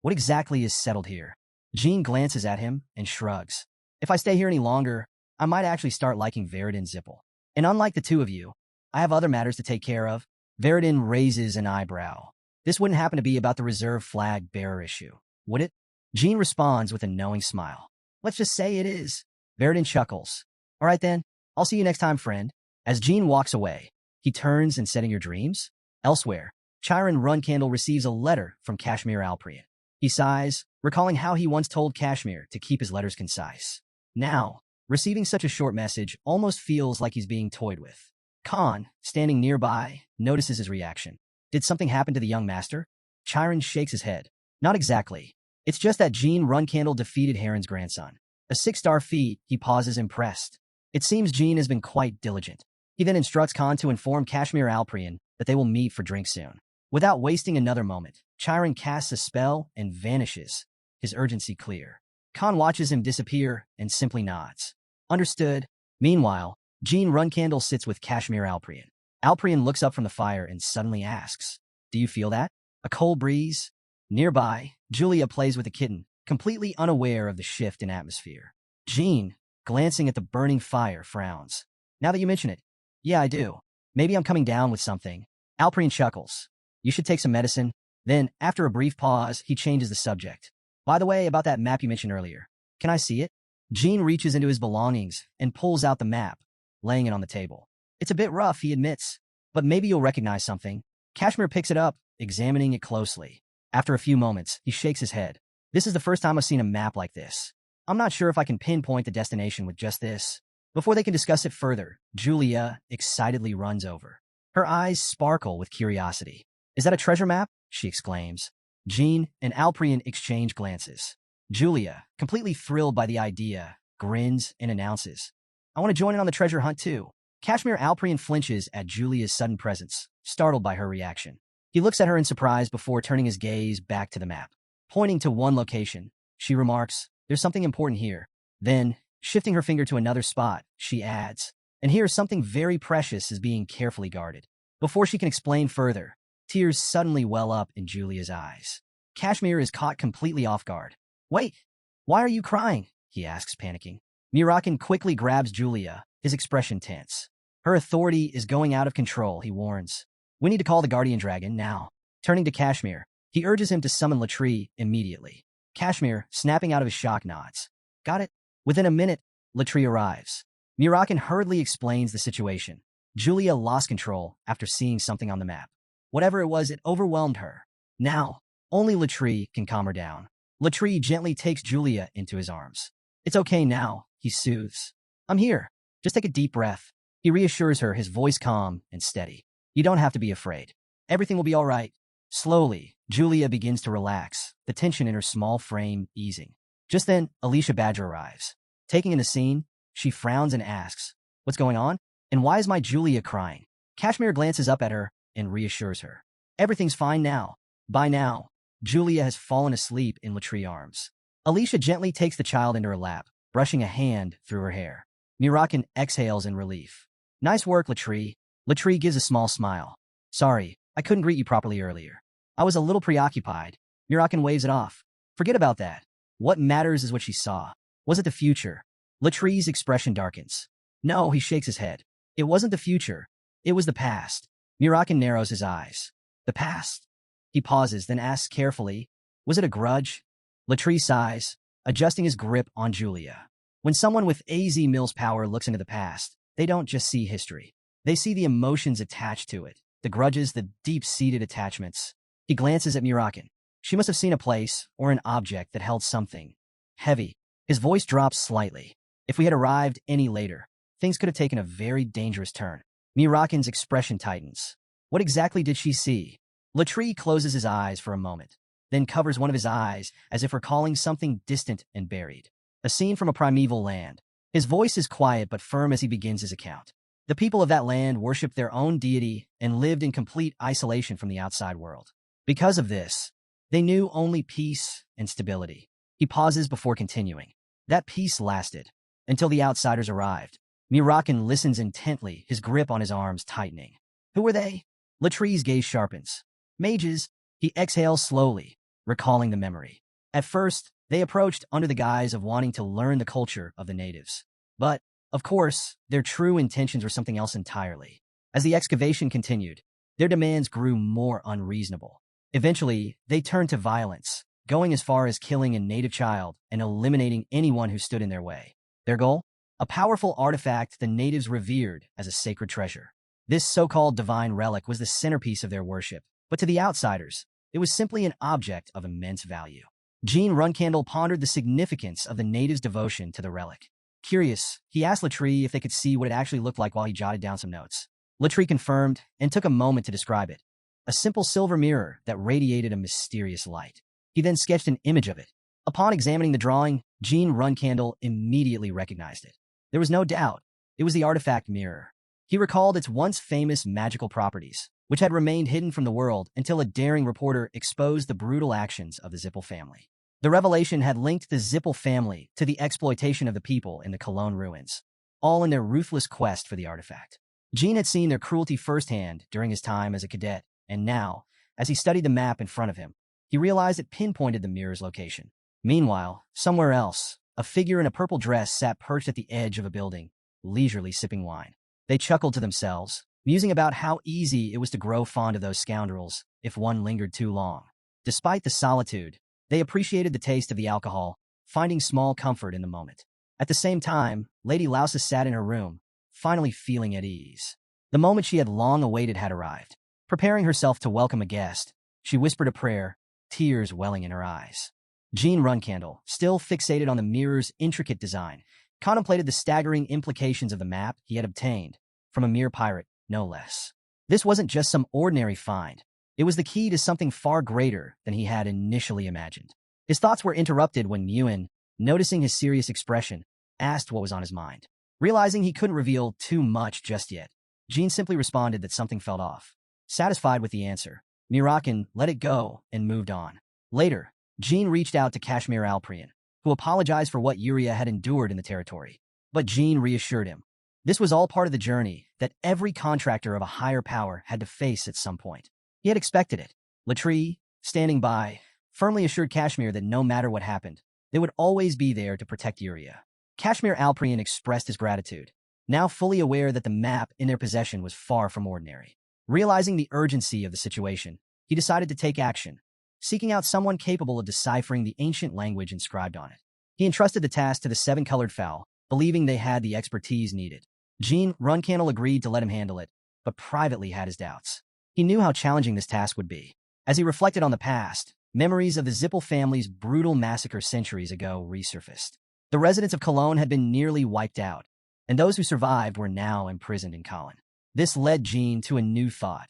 what exactly is settled here?" Jean glances at him and shrugs. "If I stay here any longer, I might actually start liking Veridin Zippel. And unlike the two of you, I have other matters to take care of." Veridin raises an eyebrow. "This wouldn't happen to be about the reserve flag bearer issue, would it?" Jean responds with a knowing smile. "Let's just say it is." Veridin chuckles. "All right then, I'll see you next time, friend." As Jean walks away, he turns and said, "In your dreams?" Elsewhere, Chiron Runcandel receives a letter from Kashmir Alprian. He sighs, recalling how he once told Kashmir to keep his letters concise. Now, receiving such a short message almost feels like he's being toyed with. Khan, standing nearby, notices his reaction. "Did something happen to the young master?" Chiron shakes his head. "Not exactly. It's just that Jean Runcandel defeated Heron's grandson. A 6-star feat," he pauses, impressed. It seems Jean has been quite diligent. He then instructs Khan to inform Kashmir Alprian that they will meet for drinks soon. Without wasting another moment, Chiron casts a spell and vanishes, his urgency clear. Khan watches him disappear and simply nods. Understood. Meanwhile, Jean Runcandel sits with Kashmir Alprian. Alprian looks up from the fire and suddenly asks, "Do you feel that? A cold breeze?" Nearby, Julia plays with a kitten, completely unaware of the shift in atmosphere. Jean, glancing at the burning fire, frowns. "Now that you mention it, yeah, I do. Maybe I'm coming down with something." Alprian chuckles. "You should take some medicine." Then, after a brief pause, he changes the subject. "By the way, about that map you mentioned earlier, can I see it?" Jean reaches into his belongings and pulls out the map, laying it on the table. "It's a bit rough," he admits, "but maybe you'll recognize something." Kashmir picks it up, examining it closely. After a few moments, he shakes his head. "This is the first time I've seen a map like this. I'm not sure if I can pinpoint the destination with just this." Before they can discuss it further, Julia excitedly runs over. Her eyes sparkle with curiosity. "Is that a treasure map?" she exclaims. Jean and Alprian exchange glances. Julia, completely thrilled by the idea, grins and announces, "I want to join in on the treasure hunt too." Kashmir Alprian flinches at Julia's sudden presence, startled by her reaction. He looks at her in surprise before turning his gaze back to the map. Pointing to one location, she remarks, "There's something important here." Then, shifting her finger to another spot, she adds, "And here something very precious is being carefully guarded." Before she can explain further, tears suddenly well up in Julia's eyes. Kashmir is caught completely off guard. "Wait, why are you crying?" he asks, panicking. Murakan quickly grabs Julia, his expression tense. "Her authority is going out of control," he warns. "We need to call the guardian dragon now." Turning to Kashmir, he urges him to summon Latri immediately. Kashmir, snapping out of his shock, nods. "Got it." Within a minute, Latri arrives. Murakan hurriedly explains the situation. Julia lost control after seeing something on the map. Whatever it was, it overwhelmed her. Now, only Latri can calm her down. Latri gently takes Julia into his arms. "It's okay now," he soothes. "I'm here. Just take a deep breath." He reassures her, his voice calm and steady. "You don't have to be afraid. Everything will be all right." Slowly, Julia begins to relax, the tension in her small frame easing. Just then, Alicia Badger arrives. Taking in the scene, she frowns and asks, "What's going on? And why is my Julia crying?" Kashmir glances up at her and reassures her. "Everything's fine now." By now, Julia has fallen asleep in Latri's arms. Alicia gently takes the child into her lap, brushing a hand through her hair. Murakan exhales in relief. "Nice work, Latri." Latri gives a small smile. "Sorry, I couldn't greet you properly earlier. I was a little preoccupied." Murakan waves it off. "Forget about that. What matters is what she saw. Was it the future?" Latri's expression darkens. "No," he shakes his head. "It wasn't the future. It was the past." Murakan narrows his eyes. "The past?" He pauses, then asks carefully, "Was it a grudge?" Latri sighs, adjusting his grip on Julia. When someone with AZ Mill's power looks into the past, they don't just see history. They see the emotions attached to it, the grudges, the deep-seated attachments. He glances at Murakan. She must have seen a place or an object that held something heavy. His voice drops slightly. "If we had arrived any later, things could have taken a very dangerous turn." Murakan's expression tightens. What exactly did she see? Latri closes his eyes for a moment, then covers one of his eyes as if recalling something distant and buried. A scene from a primeval land. His voice is quiet but firm as he begins his account. The people of that land worshipped their own deity and lived in complete isolation from the outside world. Because of this, they knew only peace and stability. He pauses before continuing. That peace lasted until the outsiders arrived. Murakan listens intently, his grip on his arms tightening. Who were they? Latri's gaze sharpens. Mages. He exhales slowly, recalling the memory. At first, they approached under the guise of wanting to learn the culture of the natives. But, of course, their true intentions were something else entirely. As the excavation continued, their demands grew more unreasonable. Eventually, they turned to violence, going as far as killing a native child and eliminating anyone who stood in their way. Their goal? A powerful artifact the natives revered as a sacred treasure. This so-called divine relic was the centerpiece of their worship, but to the outsiders, it was simply an object of immense value. Jean Runcandel pondered the significance of the natives' devotion to the relic. Curious, he asked Latri if they could see what it actually looked like while he jotted down some notes. Latri confirmed and took a moment to describe it. A simple silver mirror that radiated a mysterious light. He then sketched an image of it. Upon examining the drawing, Jean Runcandel immediately recognized it. There was no doubt. It was the artifact mirror. He recalled its once famous magical properties, which had remained hidden from the world until a daring reporter exposed the brutal actions of the Zippel family. The revelation had linked the Zippel family to the exploitation of the people in the Cologne ruins, all in their ruthless quest for the artifact. Jean had seen their cruelty firsthand during his time as a cadet, and now, as he studied the map in front of him, he realized it pinpointed the mirror's location. Meanwhile, somewhere else, a figure in a purple dress sat perched at the edge of a building, leisurely sipping wine. They chuckled to themselves, musing about how easy it was to grow fond of those scoundrels if one lingered too long. Despite the solitude, they appreciated the taste of the alcohol, finding small comfort in the moment. At the same time, Lady Lousa sat in her room, finally feeling at ease. The moment she had long awaited had arrived. Preparing herself to welcome a guest, she whispered a prayer, tears welling in her eyes. Jean Runcandel, still fixated on the mirror's intricate design, contemplated the staggering implications of the map he had obtained, from a mere pirate, no less. This wasn't just some ordinary find. It was the key to something far greater than he had initially imagined. His thoughts were interrupted when Nguyen, noticing his serious expression, asked what was on his mind. Realizing he couldn't reveal too much just yet, Jean simply responded that something felt off. Satisfied with the answer, Murakan let it go and moved on. Later, Jean reached out to Kashmir Alprian, who apologized for what Yuria had endured in the territory. But Jean reassured him. This was all part of the journey that every contractor of a higher power had to face at some point. He had expected it. Latrie, standing by, firmly assured Kashmir that no matter what happened, they would always be there to protect Yuria. Kashmir Alprian expressed his gratitude, now fully aware that the map in their possession was far from ordinary. Realizing the urgency of the situation, he decided to take action, seeking out someone capable of deciphering the ancient language inscribed on it. He entrusted the task to the seven-colored fowl, believing they had the expertise needed. Jean Runcandel agreed to let him handle it, but privately had his doubts. He knew how challenging this task would be. As he reflected on the past, memories of the Zippel family's brutal massacre centuries ago resurfaced. The residents of Cologne had been nearly wiped out, and those who survived were now imprisoned in Colin. This led Jean to a new thought.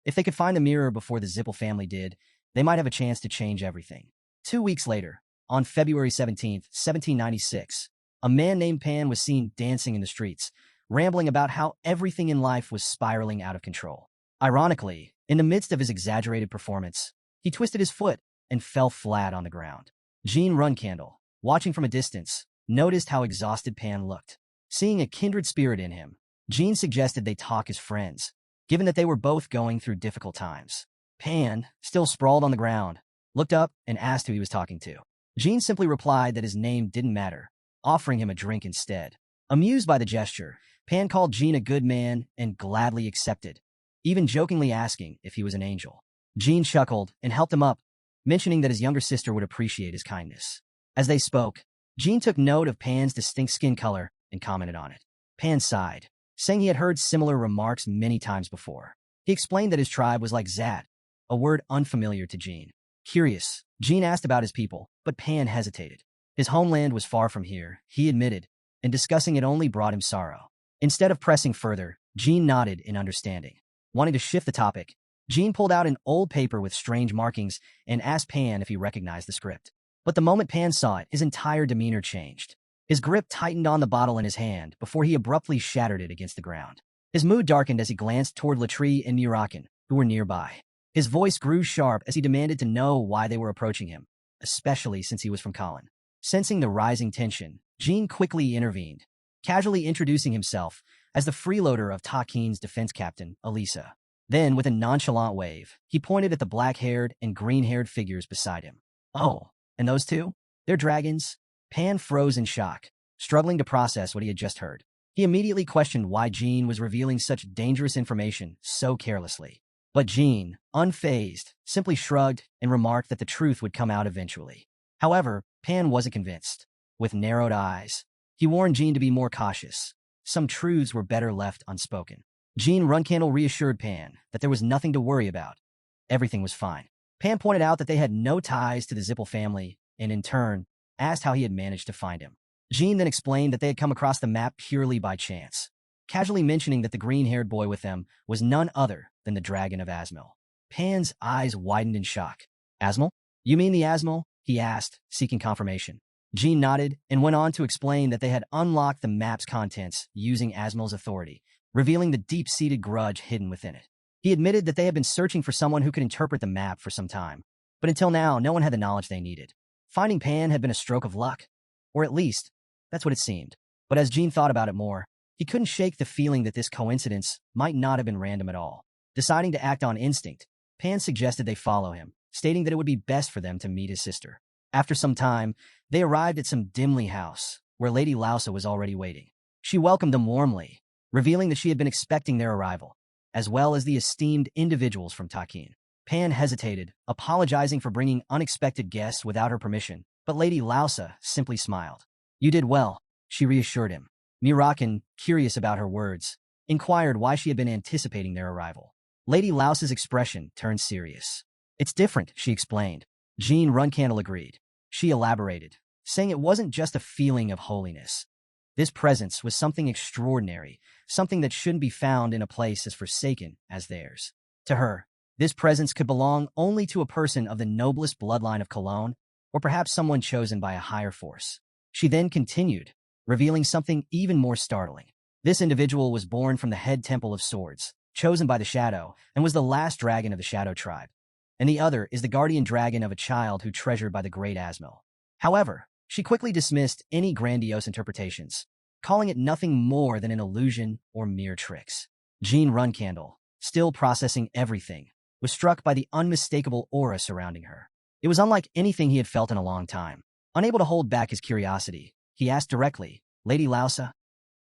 If they could find the mirror before the Zippel family did, they might have a chance to change everything. 2 weeks later, on February 17, 1796, a man named Pan was seen dancing in the streets, rambling about how everything in life was spiraling out of control. Ironically, in the midst of his exaggerated performance, he twisted his foot and fell flat on the ground. Jean Runcandel, watching from a distance, noticed how exhausted Pan looked. Seeing a kindred spirit in him, Jean suggested they talk as friends, given that they were both going through difficult times. Pan, still sprawled on the ground, looked up and asked who he was talking to. Jean simply replied that his name didn't matter, offering him a drink instead. Amused by the gesture, Pan called Jean a good man and gladly accepted, even jokingly asking if he was an angel. Jean chuckled and helped him up, mentioning that his younger sister would appreciate his kindness. As they spoke, Jean took note of Pan's distinct skin color and commented on it. Pan sighed, saying he had heard similar remarks many times before. He explained that his tribe was like Zat, a word unfamiliar to Jean. Curious, Jean asked about his people, but Pan hesitated. His homeland was far from here, he admitted, and discussing it only brought him sorrow. Instead of pressing further, Jean nodded in understanding. Wanting to shift the topic, Jean pulled out an old paper with strange markings and asked Pan if he recognized the script. But the moment Pan saw it, his entire demeanor changed. His grip tightened on the bottle in his hand before he abruptly shattered it against the ground. His mood darkened as he glanced toward Latrie and Murakan, who were nearby. His voice grew sharp as he demanded to know why they were approaching him, especially since he was from Colin. Sensing the rising tension, Jean quickly intervened, casually introducing himself as the freeloader of Takin's defense captain, Elisa. Then, with a nonchalant wave, he pointed at the black-haired and green-haired figures beside him. Oh, and those two? They're dragons? Pan froze in shock, struggling to process what he had just heard. He immediately questioned why Jean was revealing such dangerous information so carelessly. But Jean, unfazed, simply shrugged and remarked that the truth would come out eventually. However, Pan wasn't convinced. With narrowed eyes, he warned Jean to be more cautious. Some truths were better left unspoken. Jean Runcandel reassured Pan that there was nothing to worry about. Everything was fine. Pan pointed out that they had no ties to the Zippel family and, in turn, asked how he had managed to find him. Jean then explained that they had come across the map purely by chance, casually mentioning that the green-haired boy with them was none other than the Dragon of Asmil. Pan's eyes widened in shock. Asmil? You mean the Asmil? He asked, seeking confirmation. Jean nodded and went on to explain that they had unlocked the map's contents using Asmil's authority, revealing the deep-seated grudge hidden within it. He admitted that they had been searching for someone who could interpret the map for some time, but until now, no one had the knowledge they needed. Finding Pan had been a stroke of luck. Or at least, that's what it seemed. But as Jean thought about it more, he couldn't shake the feeling that this coincidence might not have been random at all. Deciding to act on instinct, Pan suggested they follow him, stating that it would be best for them to meet his sister. After some time, they arrived at some dimly house, where Lady Lausa was already waiting. She welcomed them warmly, revealing that she had been expecting their arrival, as well as the esteemed individuals from Takin. Pan hesitated, apologizing for bringing unexpected guests without her permission, but Lady Lausa simply smiled. You did well, she reassured him. Murakan, curious about her words, inquired why she had been anticipating their arrival. Lady Lausa's expression turned serious. It's different, she explained. Jean Runcandel agreed. She elaborated, saying it wasn't just a feeling of holiness. This presence was something extraordinary, something that shouldn't be found in a place as forsaken as theirs. To her, this presence could belong only to a person of the noblest bloodline of Cologne, or perhaps someone chosen by a higher force. She then continued, revealing something even more startling. This individual was born from the head Temple of Swords, chosen by the Shadow, and was the last dragon of the Shadow tribe. And the other is the guardian dragon of a child who treasured by the great Asmil. However, she quickly dismissed any grandiose interpretations, calling it nothing more than an illusion or mere tricks. Jean Runcandel, still processing everything, was struck by the unmistakable aura surrounding her. It was unlike anything he had felt in a long time. Unable to hold back his curiosity, he asked directly, Lady Lausa,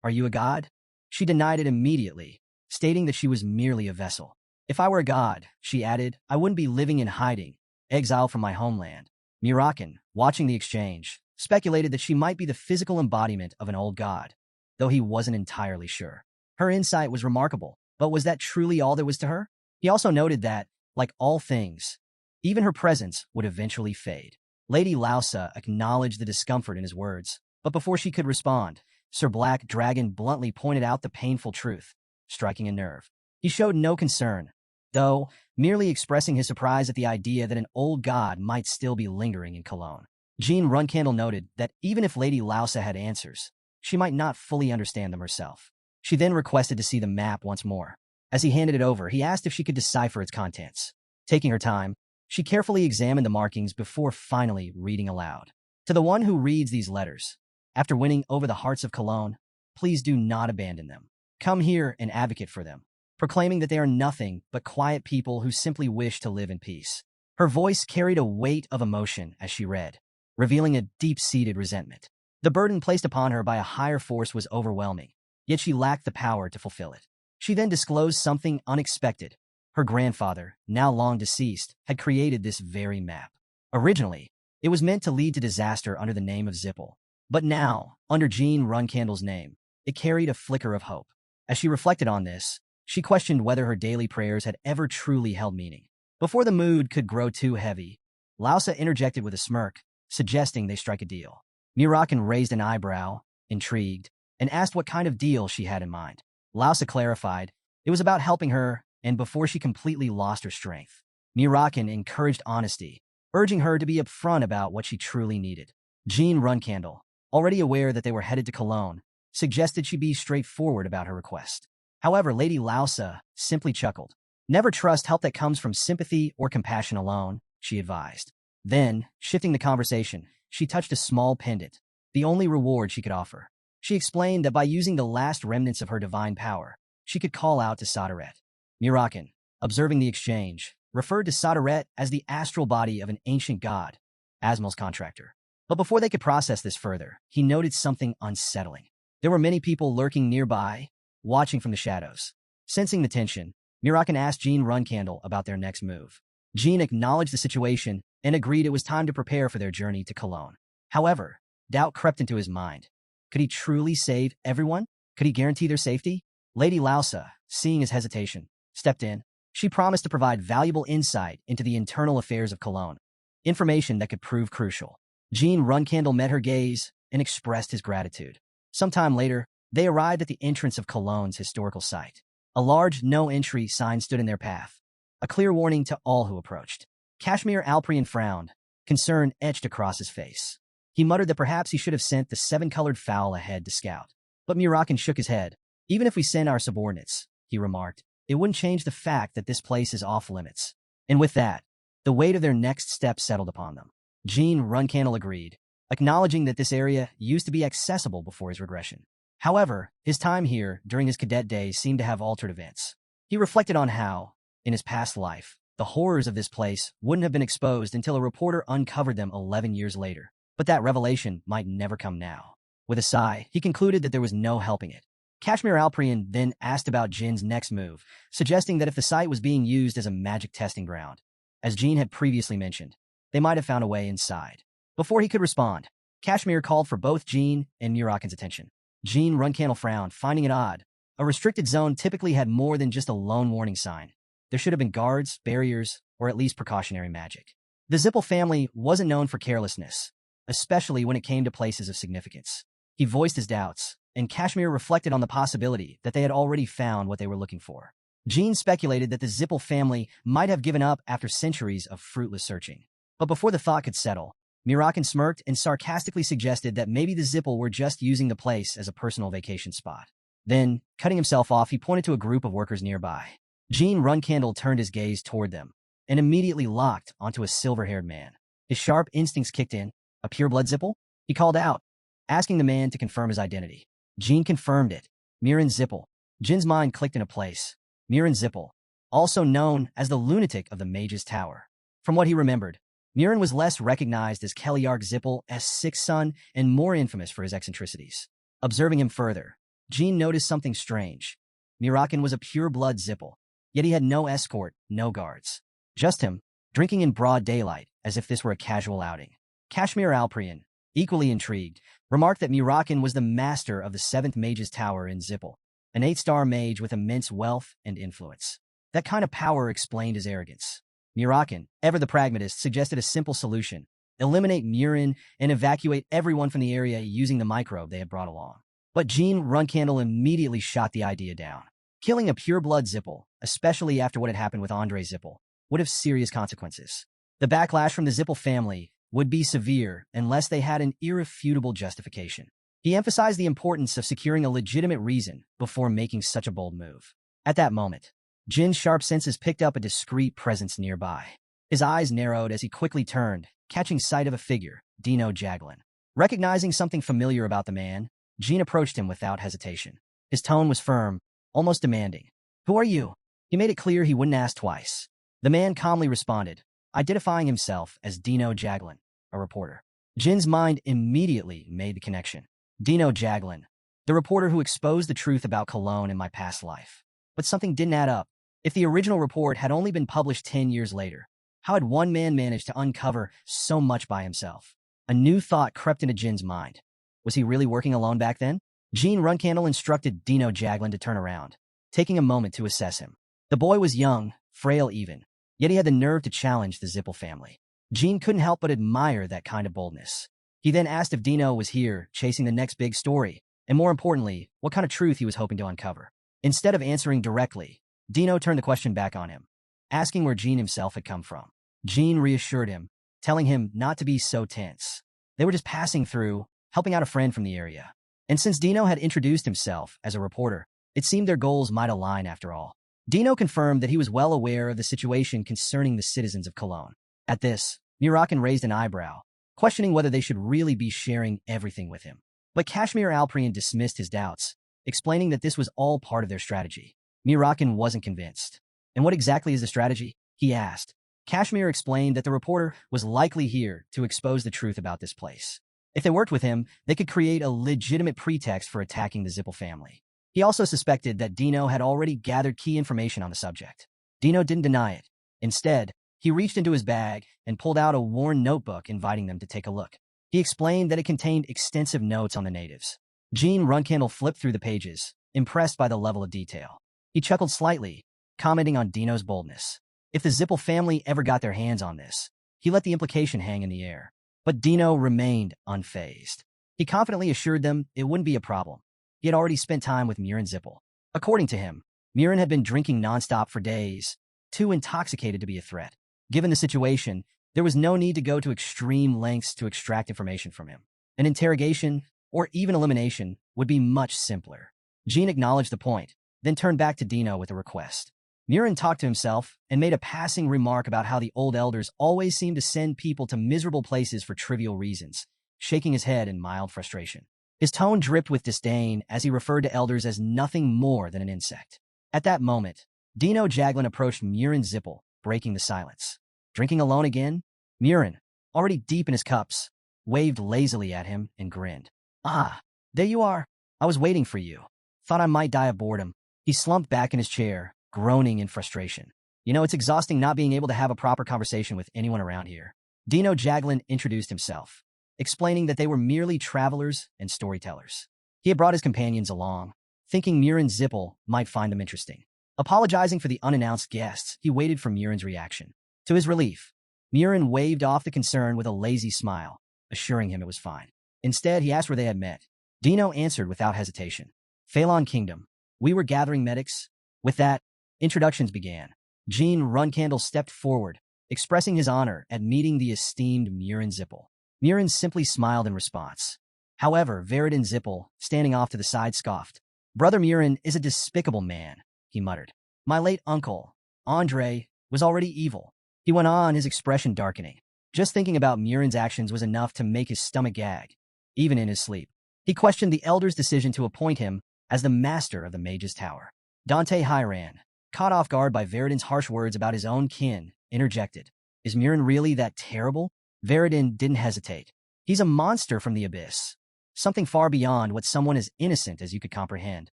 are you a god? She denied it immediately, stating that she was merely a vessel. If I were a god, she added, I wouldn't be living in hiding, exiled from my homeland. Murakan, watching the exchange, speculated that she might be the physical embodiment of an old god, though he wasn't entirely sure. Her insight was remarkable, but was that truly all there was to her? He also noted that, like all things, even her presence would eventually fade. Lady Lausa acknowledged the discomfort in his words, but before she could respond, Sir Black Dragon bluntly pointed out the painful truth, striking a nerve. He showed no concern, though, merely expressing his surprise at the idea that an old god might still be lingering in Cologne. Jean Runcandel noted that even if Lady Lausa had answers, she might not fully understand them herself. She then requested to see the map once more. As he handed it over, he asked if she could decipher its contents. Taking her time, she carefully examined the markings before finally reading aloud. To the one who reads these letters, after winning over the hearts of Cologne, please do not abandon them. Come here and advocate for them, proclaiming that they are nothing but quiet people who simply wish to live in peace. Her voice carried a weight of emotion as she read, revealing a deep-seated resentment. The burden placed upon her by a higher force was overwhelming, yet she lacked the power to fulfill it. She then disclosed something unexpected. Her grandfather, now long deceased, had created this very map. Originally, it was meant to lead to disaster under the name of Zippel, but now, under Jean Runcandel's name, it carried a flicker of hope. As she reflected on this, she questioned whether her daily prayers had ever truly held meaning. Before the mood could grow too heavy, Lausa interjected with a smirk, suggesting they strike a deal. Murakan raised an eyebrow, intrigued, and asked what kind of deal she had in mind. Lausa clarified, it was about helping her, and before she completely lost her strength. Murakan encouraged honesty, urging her to be upfront about what she truly needed. Jean Runcandel, already aware that they were headed to Cologne, suggested she be straightforward about her request. However, Lady Lausa simply chuckled. Never trust help that comes from sympathy or compassion alone, she advised. Then, shifting the conversation, she touched a small pendant, the only reward she could offer. She explained that by using the last remnants of her divine power, she could call out to Sodaret. Murakan, observing the exchange, referred to Sodaret as the astral body of an ancient god, Asmil's contractor. But before they could process this further, he noted something unsettling. There were many people lurking nearby, watching from the shadows. Sensing the tension, Murakan asked Jean Runcandel about their next move. Jean acknowledged the situation and agreed it was time to prepare for their journey to Cologne. However, doubt crept into his mind. Could he truly save everyone? Could he guarantee their safety? Lady Lausa, seeing his hesitation, stepped in. She promised to provide valuable insight into the internal affairs of Cologne, information that could prove crucial. Jean Runcandel met her gaze and expressed his gratitude. Sometime later, they arrived at the entrance of Cologne's historical site. A large no-entry sign stood in their path, a clear warning to all who approached. Kashmir Alprian frowned, concern etched across his face. He muttered that perhaps he should have sent the seven-colored fowl ahead to scout. But Murakan shook his head. Even if we send our subordinates, he remarked, it wouldn't change the fact that this place is off-limits. And with that, the weight of their next step settled upon them. Gene Runcandel agreed, acknowledging that this area used to be accessible before his regression. However, his time here during his cadet days seemed to have altered events. He reflected on how, in his past life, the horrors of this place wouldn't have been exposed until a reporter uncovered them 11 years later. But that revelation might never come now. With a sigh, he concluded that there was no helping it. Kashmir Alprian then asked about Jin's next move, suggesting that if the site was being used as a magic testing ground, as Jin had previously mentioned, they might have found a way inside. Before he could respond, Kashmir called for both Jin and Murakan's attention. Jin Runcandel frowned, finding it odd. A restricted zone typically had more than just a lone warning sign. There should have been guards, barriers, or at least precautionary magic. The Zippel family wasn't known for carelessness, especially when it came to places of significance. He voiced his doubts, and Kashmir reflected on the possibility that they had already found what they were looking for. Jean speculated that the Zippel family might have given up after centuries of fruitless searching. But before the thought could settle, Murakan smirked and sarcastically suggested that maybe the Zippel were just using the place as a personal vacation spot. Then, cutting himself off, he pointed to a group of workers nearby. Gene Runcandel turned his gaze toward them and immediately locked onto a silver-haired man. His sharp instincts kicked in. A pure-blood Zippel? He called out, asking the man to confirm his identity. Gene confirmed it. Murin Zippel. Jin's mind clicked into place. Murin Zippel, also known as the lunatic of the Mage's Tower. From what he remembered, Murin was less recognized as Patriarch Zippel's sixth son and more infamous for his eccentricities. Observing him further, Gene noticed something strange. Murakan was a pure-blood Zippel, yet he had no escort, no guards. Just him, drinking in broad daylight, as if this were a casual outing. Kashmir Alprian, equally intrigued, remarked that Murakan was the master of the 7th Mage's Tower in Zippel, an 8-star mage with immense wealth and influence. That kind of power explained his arrogance. Murakan, ever the pragmatist, suggested a simple solution: eliminate Murin and evacuate everyone from the area using the microbe they had brought along. But Gene Runcandel immediately shot the idea down. Killing a pure-blood Zippel, especially after what had happened with Andre Zippel, would have serious consequences. The backlash from the Zippel family would be severe unless they had an irrefutable justification. He emphasized the importance of securing a legitimate reason before making such a bold move. At that moment, Jin's sharp senses picked up a discreet presence nearby. His eyes narrowed as he quickly turned, catching sight of a figure, Dino Jaglin. Recognizing something familiar about the man, Jin approached him without hesitation. His tone was firm, almost demanding. "Who are you?" He made it clear he wouldn't ask twice. The man calmly responded, identifying himself as Dino Jaglin, a reporter. Jin's mind immediately made the connection. Dino Jaglin, the reporter who exposed the truth about Cologne in my past life. But something didn't add up. If the original report had only been published 10 years later, how had one man managed to uncover so much by himself? A new thought crept into Jin's mind. Was he really working alone back then? Gene Runcandel instructed Dino Jaglin to turn around, taking a moment to assess him. The boy was young, frail even, yet he had the nerve to challenge the Zippel family. Gene couldn't help but admire that kind of boldness. He then asked if Dino was here, chasing the next big story, and more importantly, what kind of truth he was hoping to uncover. Instead of answering directly, Dino turned the question back on him, asking where Gene himself had come from. Gene reassured him, telling him not to be so tense. They were just passing through, helping out a friend from the area. And since Dino had introduced himself as a reporter, it seemed their goals might align after all. Dino confirmed that he was well aware of the situation concerning the citizens of Cologne. At this, Murakan raised an eyebrow, questioning whether they should really be sharing everything with him. But Kashmir Alprian dismissed his doubts, explaining that this was all part of their strategy. Murakan wasn't convinced. "And what exactly is the strategy?" he asked. Kashmir explained that the reporter was likely here to expose the truth about this place. If they worked with him, they could create a legitimate pretext for attacking the Zippel family. He also suspected that Dino had already gathered key information on the subject. Dino didn't deny it. Instead, he reached into his bag and pulled out a worn notebook, inviting them to take a look. He explained that it contained extensive notes on the natives. Gene Runcandel flipped through the pages, impressed by the level of detail. He chuckled slightly, commenting on Dino's boldness. If the Zippel family ever got their hands on this, he let the implication hang in the air. But Dino remained unfazed. He confidently assured them it wouldn't be a problem. He had already spent time with Murin Zippel. According to him, Murin had been drinking nonstop for days, too intoxicated to be a threat. Given the situation, there was no need to go to extreme lengths to extract information from him. An interrogation, or even elimination, would be much simpler. Gene acknowledged the point, then turned back to Dino with a request. Murren talked to himself and made a passing remark about how the old elders always seem to send people to miserable places for trivial reasons, shaking his head in mild frustration. His tone dripped with disdain as he referred to elders as nothing more than an insect. At that moment, Dino Jaglin approached Murren Zippel, breaking the silence. Drinking alone again? Murren, already deep in his cups, waved lazily at him and grinned. Ah, there you are. I was waiting for you. Thought I might die of boredom. He slumped back in his chair, groaning in frustration. You know, it's exhausting not being able to have a proper conversation with anyone around here. Dino Jaglin introduced himself, explaining that they were merely travelers and storytellers. He had brought his companions along, thinking Murren Zippel might find them interesting. Apologizing for the unannounced guests, he waited for Murren's reaction. To his relief, Murren waved off the concern with a lazy smile, assuring him it was fine. Instead, he asked where they had met. Dino answered without hesitation. Phalon Kingdom. We were gathering medics. With that, introductions began. Gene Runcandel stepped forward, expressing his honor at meeting the esteemed Murren Zippel. Murren simply smiled in response. However, Veridin Zippel, standing off to the side, scoffed. Brother Murren is a despicable man, he muttered. My late uncle, Andre, was already evil. He went on, his expression darkening. Just thinking about Murren's actions was enough to make his stomach gag, even in his sleep. He questioned the elder's decision to appoint him as the master of the Mage's Tower. Dante Hyran, caught off guard by Veridin's harsh words about his own kin, interjected. Is Murren really that terrible? Veridin didn't hesitate. He's a monster from the abyss. Something far beyond what someone as innocent as you could comprehend.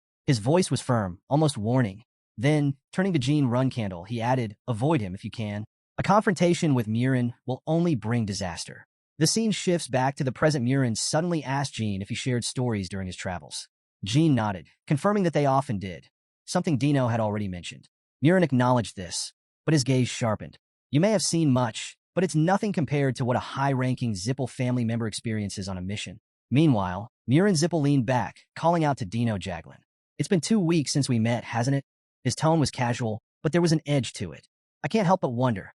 His voice was firm, almost warning. Then, turning to Gene Runcandel, he added, avoid him if you can. A confrontation with Murren will only bring disaster. The scene shifts back to the present. Murren suddenly asked Gene if he shared stories during his travels. Gene nodded, confirming that they often did, something Dino had already mentioned. Murren acknowledged this, but his gaze sharpened. You may have seen much, but it's nothing compared to what a high-ranking Zippel family member experiences on a mission. Meanwhile, Murren Zippel leaned back, calling out to Dino Jaglin. It's been 2 weeks since we met, hasn't it? His tone was casual, but there was an edge to it. I can't help but wonder.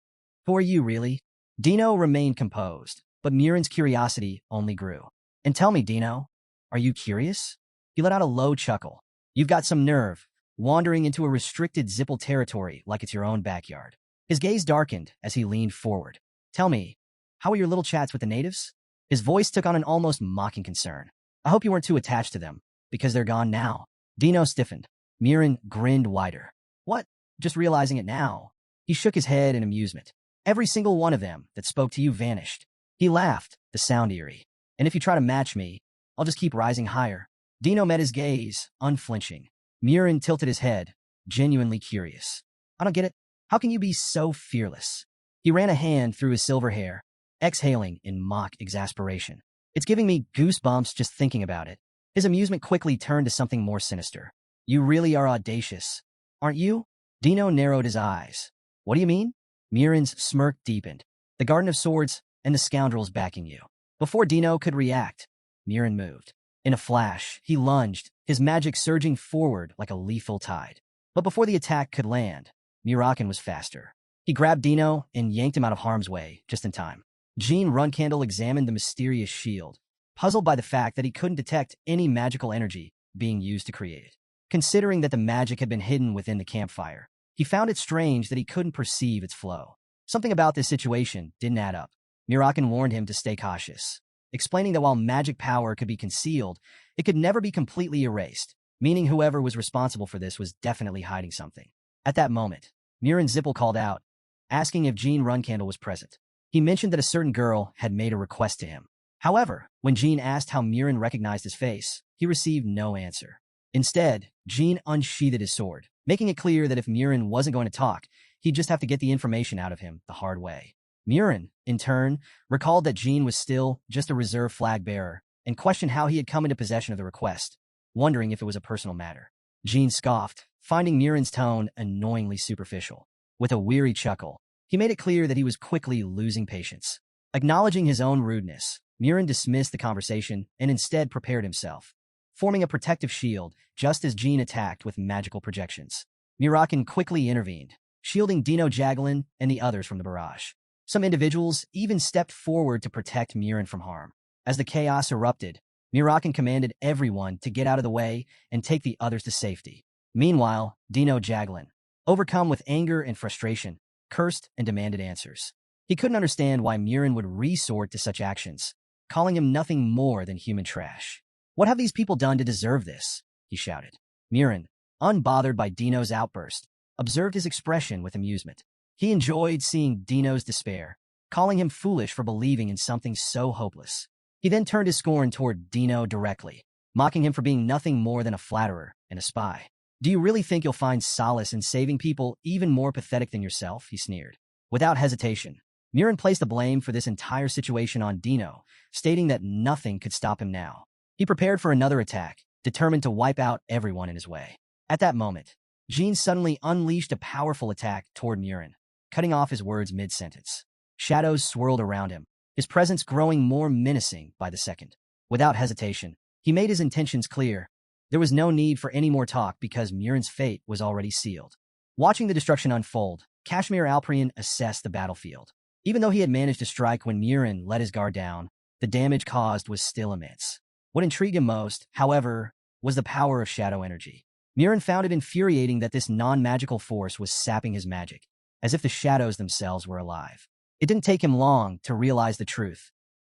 Who are you, really? Dino remained composed, but Murren's curiosity only grew. And tell me, Dino, are you curious? He let out a low chuckle. You've got some nerve, wandering into a restricted Zippel territory like it's your own backyard. His gaze darkened as he leaned forward. Tell me, how are your little chats with the natives? His voice took on an almost mocking concern. I hope you weren't too attached to them, because they're gone now. Dino stiffened. Murren grinned wider. What? Just realizing it now. He shook his head in amusement. Every single one of them that spoke to you vanished. He laughed, the sound eerie. And if you try to match me, I'll just keep rising higher. Dino met his gaze, unflinching. Murren tilted his head, genuinely curious. I don't get it. How can you be so fearless? He ran a hand through his silver hair, exhaling in mock exasperation. It's giving me goosebumps just thinking about it. His amusement quickly turned to something more sinister. You really are audacious, aren't you? Dino narrowed his eyes. What do you mean? Murren's smirk deepened. The Garden of Swords and the scoundrels backing you. Before Dino could react, Murren moved. In a flash, he lunged, his magic surging forward like a lethal tide. But before the attack could land, Murakan was faster. He grabbed Dino and yanked him out of harm's way, just in time. Gene Runcandel examined the mysterious shield, puzzled by the fact that he couldn't detect any magical energy being used to create it. Considering that the magic had been hidden within the campfire, he found it strange that he couldn't perceive its flow. Something about this situation didn't add up. Murakan warned him to stay cautious, explaining that while magic power could be concealed, it could never be completely erased, meaning whoever was responsible for this was definitely hiding something. At that moment, Murren Zippel called out, asking if Gene Runcandel was present. He mentioned that a certain girl had made a request to him. However, when Gene asked how Murren recognized his face, he received no answer. Instead, Gene unsheathed his sword, making it clear that if Murren wasn't going to talk, he'd just have to get the information out of him the hard way. Murren, in turn, recalled that Gene was still just a reserve flag bearer and questioned how he had come into possession of the request, wondering if it was a personal matter. Gene scoffed, finding Murren's tone annoyingly superficial. With a weary chuckle, he made it clear that he was quickly losing patience. Acknowledging his own rudeness, Murren dismissed the conversation and instead prepared himself, forming a protective shield just as Gene attacked with magical projections. Murakan quickly intervened, shielding Dino Jaglin and the others from the barrage. Some individuals even stepped forward to protect Murren from harm. As the chaos erupted, Murakan commanded everyone to get out of the way and take the others to safety. Meanwhile, Dino Jaglin, overcome with anger and frustration, cursed and demanded answers. He couldn't understand why Murin would resort to such actions, calling him nothing more than human trash. "What have these people done to deserve this?" he shouted. Murin, unbothered by Dino's outburst, observed his expression with amusement. He enjoyed seeing Dino's despair, calling him foolish for believing in something so hopeless. He then turned his scorn toward Dino directly, mocking him for being nothing more than a flatterer and a spy. "Do you really think you'll find solace in saving people even more pathetic than yourself?" he sneered. Without hesitation, Murin placed the blame for this entire situation on Dino, stating that nothing could stop him now. He prepared for another attack, determined to wipe out everyone in his way. At that moment, Jean suddenly unleashed a powerful attack toward Murin, cutting off his words mid-sentence. Shadows swirled around him, his presence growing more menacing by the second. Without hesitation, he made his intentions clear. There was no need for any more talk because Murin's fate was already sealed. Watching the destruction unfold, Kashmir Alprian assessed the battlefield. Even though he had managed to strike when Murin let his guard down, the damage caused was still immense. What intrigued him most, however, was the power of shadow energy. Murin found it infuriating that this non-magical force was sapping his magic, as if the shadows themselves were alive. It didn't take him long to realize the truth.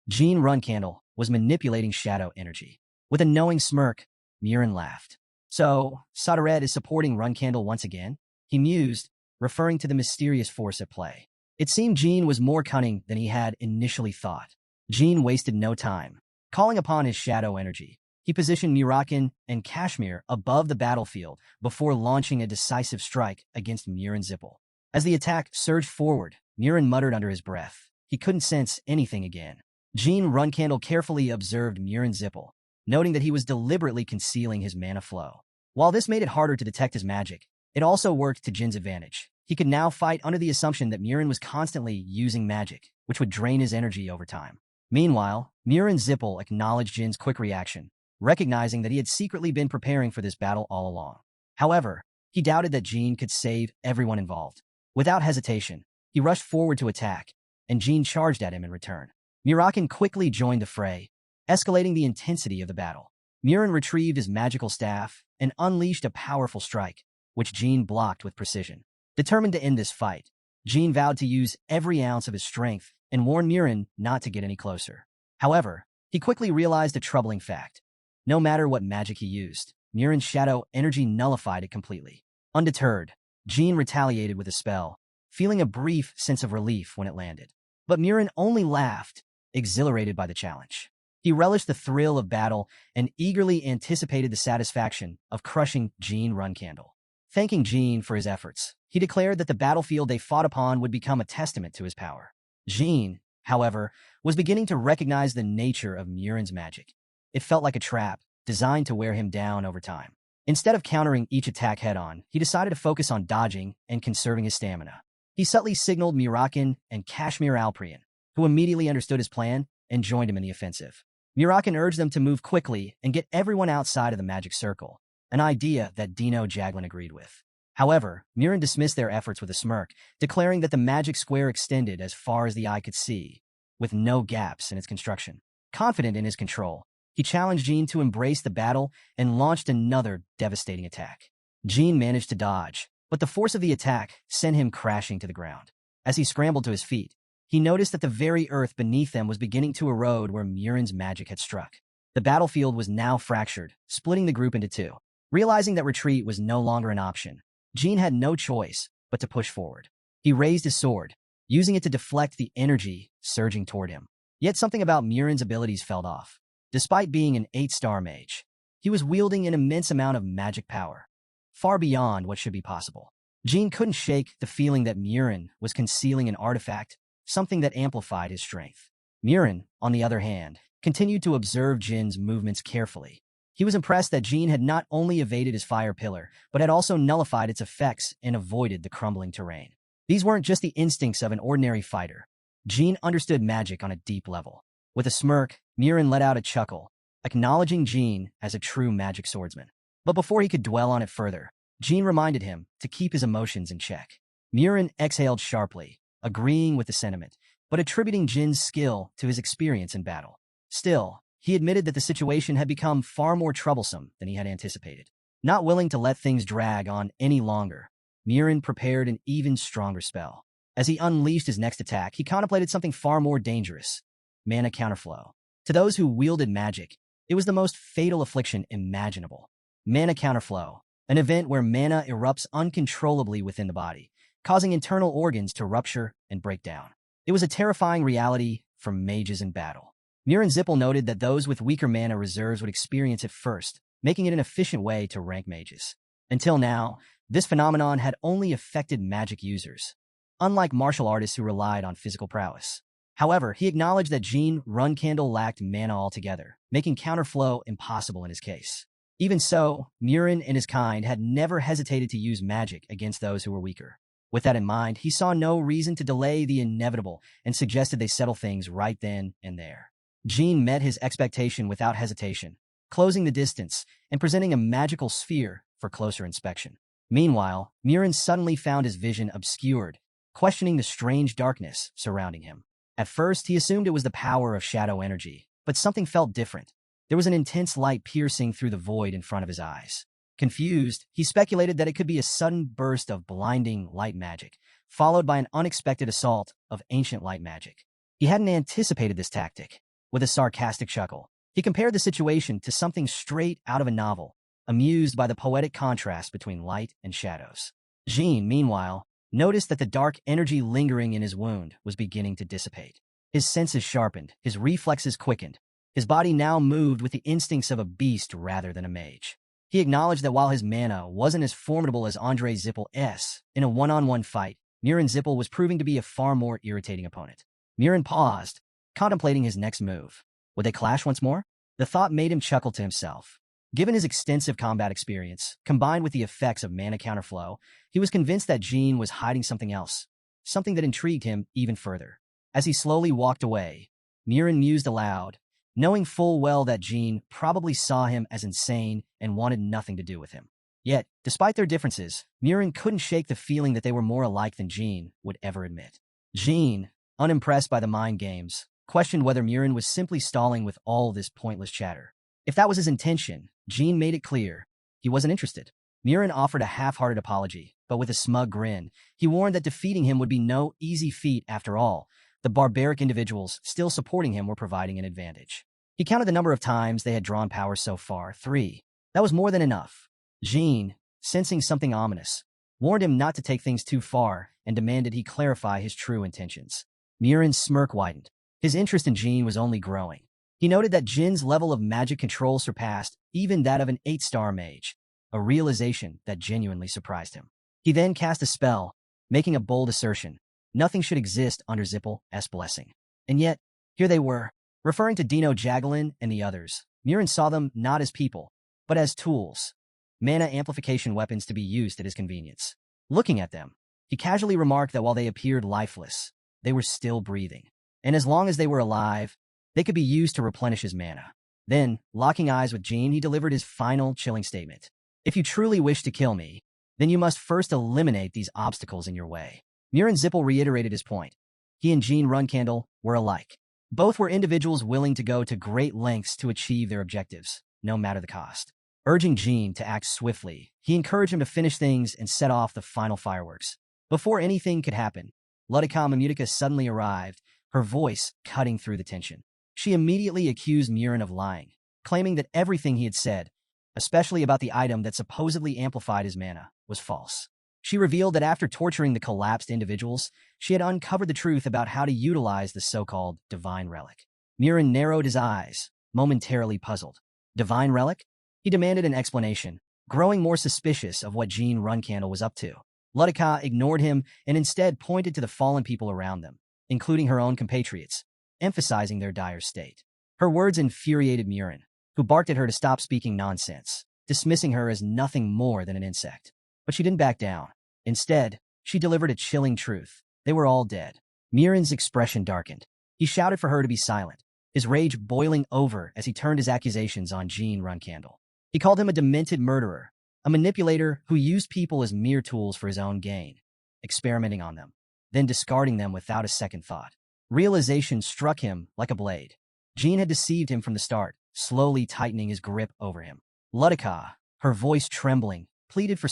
Jean Runcandel was manipulating shadow energy. With a knowing smirk, Murin laughed. "So, Sodared is supporting Runcandel once again?" he mused, referring to the mysterious force at play. It seemed Jean was more cunning than he had initially thought. Jean wasted no time. Calling upon his shadow energy, he positioned Murakan and Kashmir above the battlefield before launching a decisive strike against Murin Zippel. As the attack surged forward, Murin muttered under his breath. He couldn't sense anything again. Jean Runcandel carefully observed Murin Zippel, noting that he was deliberately concealing his mana flow. While this made it harder to detect his magic, it also worked to Jin's advantage. He could now fight under the assumption that Murin was constantly using magic, which would drain his energy over time. Meanwhile, Murin Zippel acknowledged Jin's quick reaction, recognizing that he had secretly been preparing for this battle all along. However, he doubted that Jin could save everyone involved. Without hesitation, he rushed forward to attack, and Jin charged at him in return. Murakan quickly joined the fray, escalating the intensity of the battle. Murin retrieved his magical staff and unleashed a powerful strike, which Jin blocked with precision. Determined to end this fight, Jin vowed to use every ounce of his strength and warned Murin not to get any closer. However, he quickly realized a troubling fact. No matter what magic he used, Murin's shadow energy nullified it completely. Undeterred, Jin retaliated with a spell, feeling a brief sense of relief when it landed. But Murin only laughed, exhilarated by the challenge. He relished the thrill of battle and eagerly anticipated the satisfaction of crushing Jin Runcandel. Thanking Jin for his efforts, he declared that the battlefield they fought upon would become a testament to his power. Jin, however, was beginning to recognize the nature of Murin's magic. It felt like a trap, designed to wear him down over time. Instead of countering each attack head-on, he decided to focus on dodging and conserving his stamina. He subtly signaled Murakan and Kashmir Alprian, who immediately understood his plan and joined him in the offensive. Murakan urged them to move quickly and get everyone outside of the magic circle, an idea that Dino Jaglin agreed with. However, Murin dismissed their efforts with a smirk, declaring that the magic square extended as far as the eye could see, with no gaps in its construction. Confident in his control, he challenged Jin to embrace the battle and launched another devastating attack. Jin managed to dodge, but the force of the attack sent him crashing to the ground. As he scrambled to his feet, he noticed that the very earth beneath them was beginning to erode where Murin's magic had struck. The battlefield was now fractured, splitting the group into two. Realizing that retreat was no longer an option, Jin had no choice but to push forward. He raised his sword, using it to deflect the energy surging toward him. Yet something about Murin's abilities fell off. Despite being an 8-star mage, he was wielding an immense amount of magic power, far beyond what should be possible. Jin couldn't shake the feeling that Murin was concealing an artifact, something that amplified his strength. Murin, on the other hand, continued to observe Jin's movements carefully. He was impressed that Jin had not only evaded his fire pillar, but had also nullified its effects and avoided the crumbling terrain. These weren't just the instincts of an ordinary fighter. Jin understood magic on a deep level. With a smirk, Murin let out a chuckle, acknowledging Jin as a true magic swordsman. But before he could dwell on it further, Jin reminded him to keep his emotions in check. Murin exhaled sharply, agreeing with the sentiment, but attributing Jin's skill to his experience in battle. Still, he admitted that the situation had become far more troublesome than he had anticipated. Not willing to let things drag on any longer, Murren prepared an even stronger spell. As he unleashed his next attack, he contemplated something far more dangerous: mana counterflow. To those who wielded magic, it was the most fatal affliction imaginable. Mana counterflow, an event where mana erupts uncontrollably within the body, causing internal organs to rupture and break down. It was a terrifying reality for mages in battle. Murren Zippel noted that those with weaker mana reserves would experience it first, making it an efficient way to rank mages. Until now, this phenomenon had only affected magic users, unlike martial artists who relied on physical prowess. However, he acknowledged that Jean Runcandel lacked mana altogether, making counterflow impossible in his case. Even so, Murren and his kind had never hesitated to use magic against those who were weaker. With that in mind, he saw no reason to delay the inevitable and suggested they settle things right then and there. Jean met his expectation without hesitation, closing the distance and presenting a magical sphere for closer inspection. Meanwhile, Murren suddenly found his vision obscured, questioning the strange darkness surrounding him. At first, he assumed it was the power of shadow energy, but something felt different. There was an intense light piercing through the void in front of his eyes. Confused, he speculated that it could be a sudden burst of blinding light magic, followed by an unexpected assault of ancient light magic. He hadn't anticipated this tactic. With a sarcastic chuckle, he compared the situation to something straight out of a novel, amused by the poetic contrast between light and shadows. Jean, meanwhile, noticed that the dark energy lingering in his wound was beginning to dissipate. His senses sharpened, his reflexes quickened. His body now moved with the instincts of a beast rather than a mage. He acknowledged that while his mana wasn't as formidable as Andre Zippel's in a one-on-one fight, Murren Zippel was proving to be a far more irritating opponent. Murren paused, contemplating his next move. Would they clash once more? The thought made him chuckle to himself. Given his extensive combat experience, combined with the effects of mana counterflow, he was convinced that Jean was hiding something else, something that intrigued him even further. As he slowly walked away, Murren mused aloud, knowing full well that Jean probably saw him as insane and wanted nothing to do with him. Yet, despite their differences, Murren couldn't shake the feeling that they were more alike than Jean would ever admit. Jean, unimpressed by the mind games, questioned whether Murren was simply stalling with all this pointless chatter. If that was his intention, Jean made it clear he wasn't interested. Murren offered a half-hearted apology, but with a smug grin, he warned that defeating him would be no easy feat after all. The barbaric individuals still supporting him were providing an advantage. He counted the number of times they had drawn power so far, 3. That was more than enough. Jean, sensing something ominous, warned him not to take things too far and demanded he clarify his true intentions. Murren's smirk widened. His interest in Jean was only growing. He noted that Jin's level of magic control surpassed even that of an 8-star mage, a realization that genuinely surprised him. He then cast a spell, making a bold assertion: nothing should exist under Zippel's blessing. And yet, here they were, referring to Dino Jagelin and the others. Murren saw them not as people, but as tools, mana amplification weapons to be used at his convenience. Looking at them, he casually remarked that while they appeared lifeless, they were still breathing. And as long as they were alive, they could be used to replenish his mana. Then, locking eyes with Jean, he delivered his final chilling statement. If you truly wish to kill me, then you must first eliminate these obstacles in your way. Murren Zippel reiterated his point. He and Jean Runcandel were alike. Both were individuals willing to go to great lengths to achieve their objectives, no matter the cost. Urging Jean to act swiftly, he encouraged him to finish things and set off the final fireworks. Before anything could happen, Ludika Mamutica suddenly arrived, her voice cutting through the tension. She immediately accused Murren of lying, claiming that everything he had said, especially about the item that supposedly amplified his mana, was false. She revealed that after torturing the collapsed individuals, she had uncovered the truth about how to utilize the so-called divine relic. Murren narrowed his eyes, momentarily puzzled. Divine relic? He demanded an explanation, growing more suspicious of what Jean Runcandel was up to. Ludika ignored him and instead pointed to the fallen people around them, including her own compatriots, emphasizing their dire state. Her words infuriated Murren, who barked at her to stop speaking nonsense, dismissing her as nothing more than an insect. But she didn't back down. Instead, she delivered a chilling truth. They were all dead. Murren's expression darkened. He shouted for her to be silent, his rage boiling over as he turned his accusations on Jean Runcandel. He called him a demented murderer, a manipulator who used people as mere tools for his own gain, experimenting on them, then discarding them without a second thought. Realization struck him like a blade. Jean had deceived him from the start, slowly tightening his grip over him. Ludika, her voice trembling, pleaded for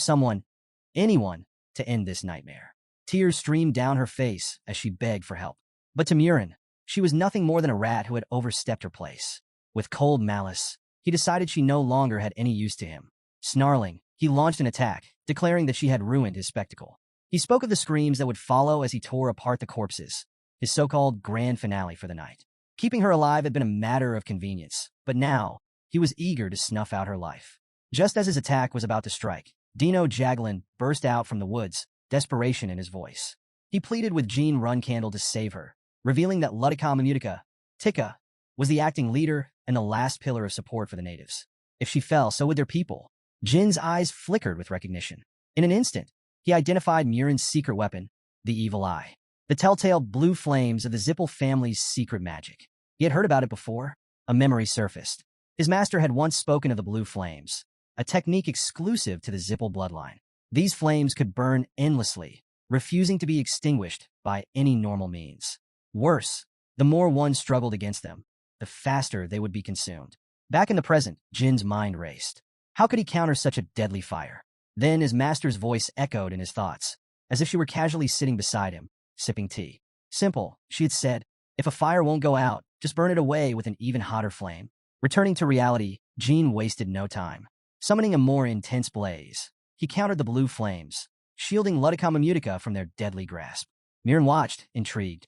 anyone, to end this nightmare. Tears streamed down her face as she begged for help. But to Murin, she was nothing more than a rat who had overstepped her place. With cold malice, he decided she no longer had any use to him. Snarling, he launched an attack, declaring that she had ruined his spectacle. He spoke of the screams that would follow as he tore apart the corpses, his so-called grand finale for the night. Keeping her alive had been a matter of convenience, but now he was eager to snuff out her life. Just as his attack was about to strike, Dino Jaglin burst out from the woods, desperation in his voice. He pleaded with Jean Runcandel to save her, revealing that Ludicama Tika was the acting leader and the last pillar of support for the natives. If she fell, so would their people. Jin's eyes flickered with recognition. In an instant, he identified Murin's secret weapon, the evil eye. The telltale blue flames of the Zippel family's secret magic. He had heard about it before. A memory surfaced. His master had once spoken of the blue flames, a technique exclusive to the Zippel bloodline. These flames could burn endlessly, refusing to be extinguished by any normal means. Worse, the more one struggled against them, the faster they would be consumed. Back in the present, Jin's mind raced. How could he counter such a deadly fire? Then his master's voice echoed in his thoughts, as if she were casually sitting beside him, sipping tea. Simple, she had said. If a fire won't go out, just burn it away with an even hotter flame. Returning to reality, Jin wasted no time. Summoning a more intense blaze, he countered the blue flames, shielding Ludicama from their deadly grasp. Murin watched, intrigued.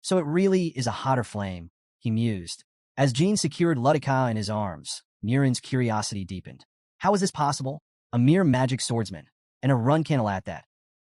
So it really is a hotter flame, he mused. As Jin secured Ludica in his arms, Murin's curiosity deepened. How was this possible? A mere magic swordsman, and a Runcandel at that.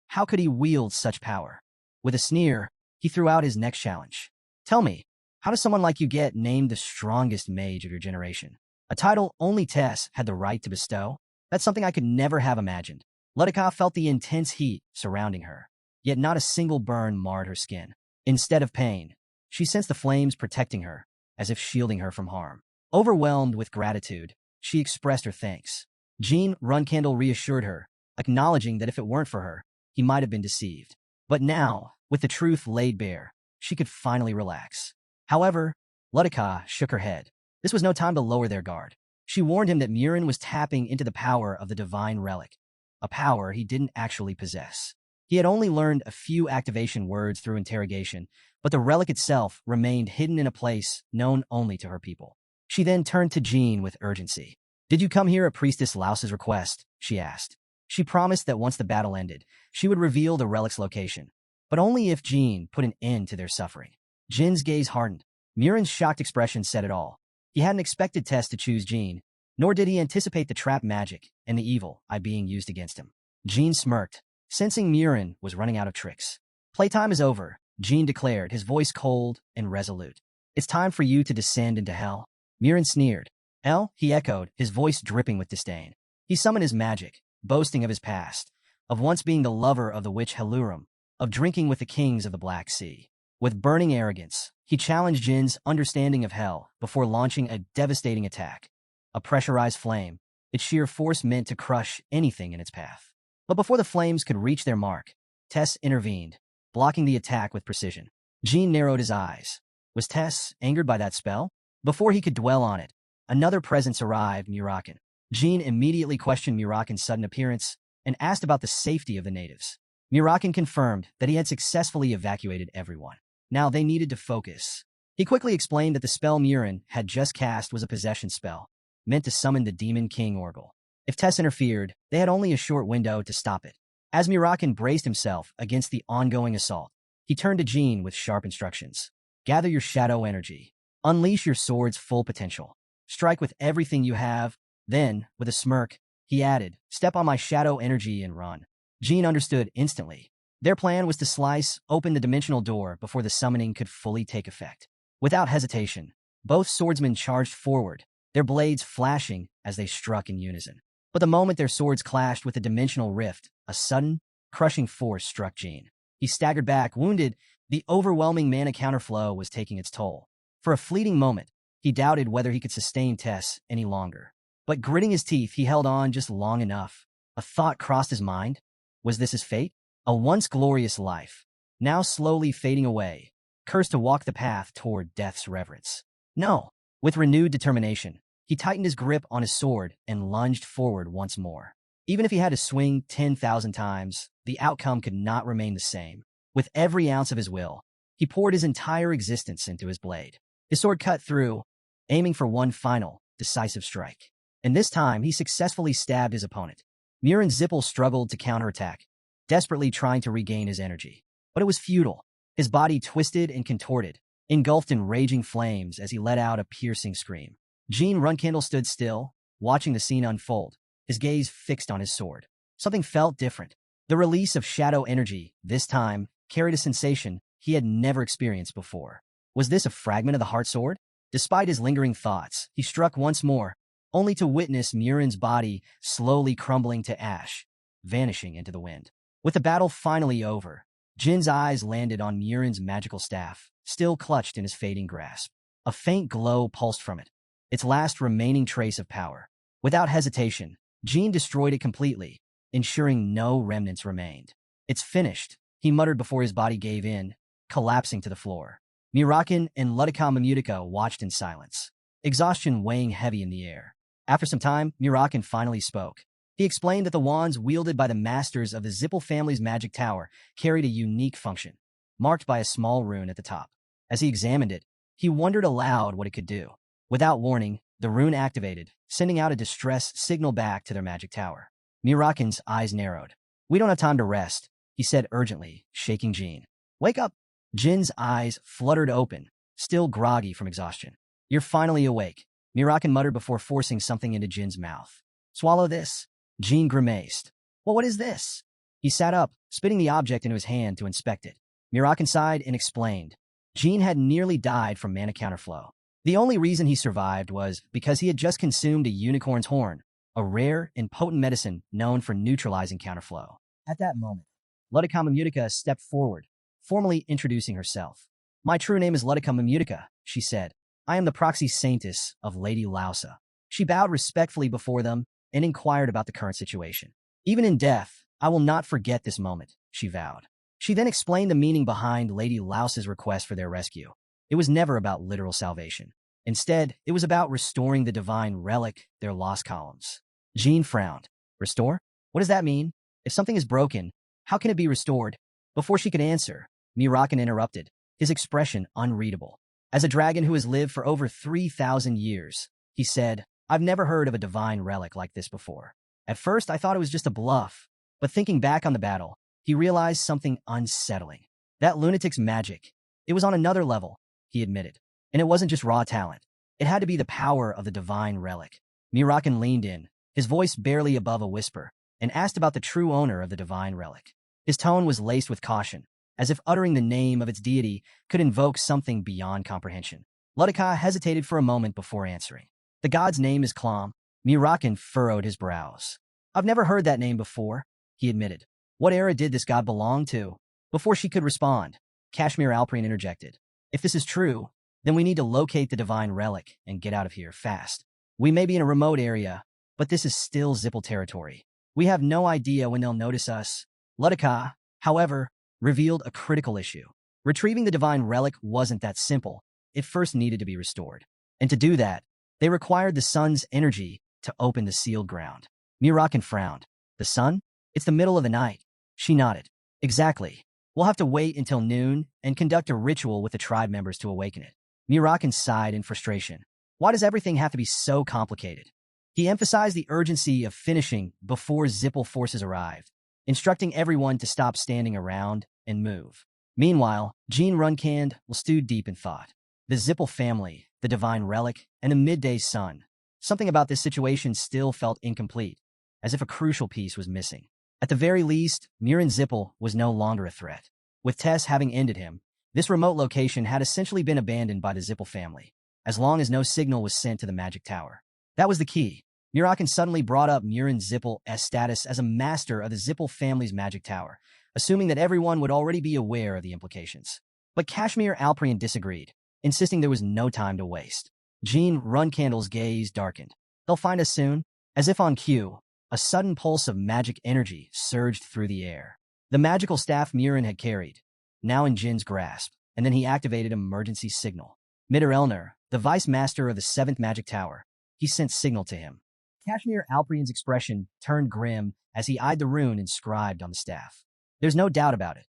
How could he wield such power? With a sneer, he threw out his next challenge. Tell me, how does someone like you get named the strongest mage of your generation? A title only Tess had the right to bestow? That's something I could never have imagined. Ludica felt the intense heat surrounding her, yet not a single burn marred her skin. Instead of pain, she sensed the flames protecting her, as if shielding her from harm. Overwhelmed with gratitude, she expressed her thanks. Jean Runcandel reassured her, acknowledging that if it weren't for her, he might have been deceived. But now, with the truth laid bare, she could finally relax. However, Ludica shook her head. This was no time to lower their guard. She warned him that Murin was tapping into the power of the divine relic, a power he didn't actually possess. He had only learned a few activation words through interrogation, but the relic itself remained hidden in a place known only to her people. She then turned to Jean with urgency. Did you come here at Priestess Laus's request? She asked. She promised that once the battle ended, she would reveal the relic's location, but only if Jean put an end to their suffering. Jin's gaze hardened. Murin's shocked expression said it all. He hadn't expected Tess to choose Jean, nor did he anticipate the trap magic and the evil eye being used against him. Jean smirked, sensing Murin was running out of tricks. Playtime is over, Jean declared, his voice cold and resolute. It's time for you to descend into hell. Murin sneered. Hell? He echoed, his voice dripping with disdain. He summoned his magic, boasting of his past, of once being the lover of the witch Helurum, of drinking with the kings of the Black Sea. With burning arrogance, he challenged Jin's understanding of hell before launching a devastating attack. A pressurized flame, its sheer force meant to crush anything in its path. But before the flames could reach their mark, Tess intervened, blocking the attack with precision. Jean narrowed his eyes. Was Tess angered by that spell? Before he could dwell on it, another presence arrived, Murakan. Jean immediately questioned Murakan's sudden appearance and asked about the safety of the natives. Murakan confirmed that he had successfully evacuated everyone. Now they needed to focus. He quickly explained that the spell Murin had just cast was a possession spell, meant to summon the Demon King Orgel. If Tess interfered, they had only a short window to stop it. As Murakan braced himself against the ongoing assault, he turned to Jean with sharp instructions. Gather your shadow energy. Unleash your sword's full potential. Strike with everything you have. Then, with a smirk, he added, step on my shadow energy and run. Jean understood instantly. Their plan was to slice open the dimensional door before the summoning could fully take effect. Without hesitation, both swordsmen charged forward, their blades flashing as they struck in unison. But the moment their swords clashed with the dimensional rift, a sudden, crushing force struck Jean. He staggered back, wounded. The overwhelming mana counterflow was taking its toll. For a fleeting moment, he doubted whether he could sustain Tess any longer. But gritting his teeth, he held on just long enough. A thought crossed his mind. Was this his fate? A once glorious life, now slowly fading away, cursed to walk the path toward death's reverence. No. With renewed determination, he tightened his grip on his sword and lunged forward once more. Even if he had to swing 10,000 times, the outcome could not remain the same. With every ounce of his will, he poured his entire existence into his blade. His sword cut through, aiming for one final, decisive strike. And this time, he successfully stabbed his opponent. Murin Zippel struggled to counterattack, desperately trying to regain his energy. But it was futile. His body twisted and contorted, engulfed in raging flames as he let out a piercing scream. Jean Runcandel stood still, watching the scene unfold, his gaze fixed on his sword. Something felt different. The release of shadow energy, this time, carried a sensation he had never experienced before. Was this a fragment of the heart sword? Despite his lingering thoughts, he struck once more, only to witness Murin's body slowly crumbling to ash, vanishing into the wind. With the battle finally over, Jin's eyes landed on Murin's magical staff, still clutched in his fading grasp. A faint glow pulsed from it, its last remaining trace of power. Without hesitation, Jin destroyed it completely, ensuring no remnants remained. "It's finished," he muttered before his body gave in, collapsing to the floor. Murakan and Mamutika watched in silence, exhaustion weighing heavy in the air. After some time, Murakan finally spoke. He explained that the wands wielded by the masters of the Zippel family's magic tower carried a unique function, marked by a small rune at the top. As he examined it, he wondered aloud what it could do. Without warning, the rune activated, sending out a distress signal back to their magic tower. Murakan's eyes narrowed. "We don't have time to rest," he said urgently, shaking Jin. "Wake up!" Jin's eyes fluttered open, still groggy from exhaustion. "You're finally awake," Murakan muttered before forcing something into Jin's mouth. "Swallow this." Jin grimaced. "Well, what is this?" He sat up, spitting the object into his hand to inspect it. Murakan sighed and explained. Jin had nearly died from mana counterflow. The only reason he survived was because he had just consumed a unicorn's horn, a rare and potent medicine known for neutralizing counterflow. At that moment, Mamutika stepped forward, formally introducing herself. "My true name is Mamutika," she said. "I am the proxy saintess of Lady Lausa." She bowed respectfully before them and inquired about the current situation. "Even in death, I will not forget this moment," she vowed. She then explained the meaning behind Lady Lausa's request for their rescue. It was never about literal salvation. Instead, it was about restoring the divine relic, their lost columns. Jean frowned. "Restore? What does that mean? If something is broken, how can it be restored?" Before she could answer, Murakan interrupted, his expression unreadable. "As a dragon who has lived for over 3,000 years, he said, I've never heard of a divine relic like this before. At first, I thought it was just a bluff, but thinking back on the battle, he realized something unsettling. That lunatic's magic. It was on another level, he admitted. And it wasn't just raw talent. It had to be the power of the divine relic." Murakan leaned in, his voice barely above a whisper, and asked about the true owner of the divine relic. His tone was laced with caution, as if uttering the name of its deity could invoke something beyond comprehension. Ludika hesitated for a moment before answering. "The god's name is Klam." Murakan furrowed his brows. "I've never heard that name before," he admitted. "What era did this god belong to?" Before she could respond, Kashmir Alprin interjected. "If this is true, then we need to locate the divine relic and get out of here fast. We may be in a remote area, but this is still Zippel territory. We have no idea when they'll notice us." Ludika, however, revealed a critical issue. Retrieving the divine relic wasn't that simple. It first needed to be restored. And to do that, they required the sun's energy to open the sealed ground. Murakan frowned. "The sun? It's the middle of the night." She nodded. "Exactly. We'll have to wait until noon and conduct a ritual with the tribe members to awaken it." Murakan sighed in frustration. Why does everything have to be so complicated? He emphasized the urgency of finishing before Zippel forces arrived, instructing everyone to stop standing around and move. Meanwhile, Jean Runcandel stewed deep in thought. The Zippel family, the divine relic, and the midday sun. Something about this situation still felt incomplete, as if a crucial piece was missing. At the very least, Murin Zippel was no longer a threat. With Tess having ended him, this remote location had essentially been abandoned by the Zippel family, as long as no signal was sent to the magic tower. That was the key. Murakan suddenly brought up Murin Zippel's status as a master of the Zippel family's magic tower, assuming that everyone would already be aware of the implications. But Kashmir Alprin disagreed, insisting there was no time to waste. Jean Runcandel's gaze darkened. "They'll find us soon." As if on cue, a sudden pulse of magic energy surged through the air. The magical staff Murin had carried, now in Jin's grasp, and then he activated an emergency signal. Midder Elner, the vice master of the 7th magic tower, he sent signal to him. Kashmir Alprin's expression turned grim as he eyed the rune inscribed on the staff. There's no doubt about it.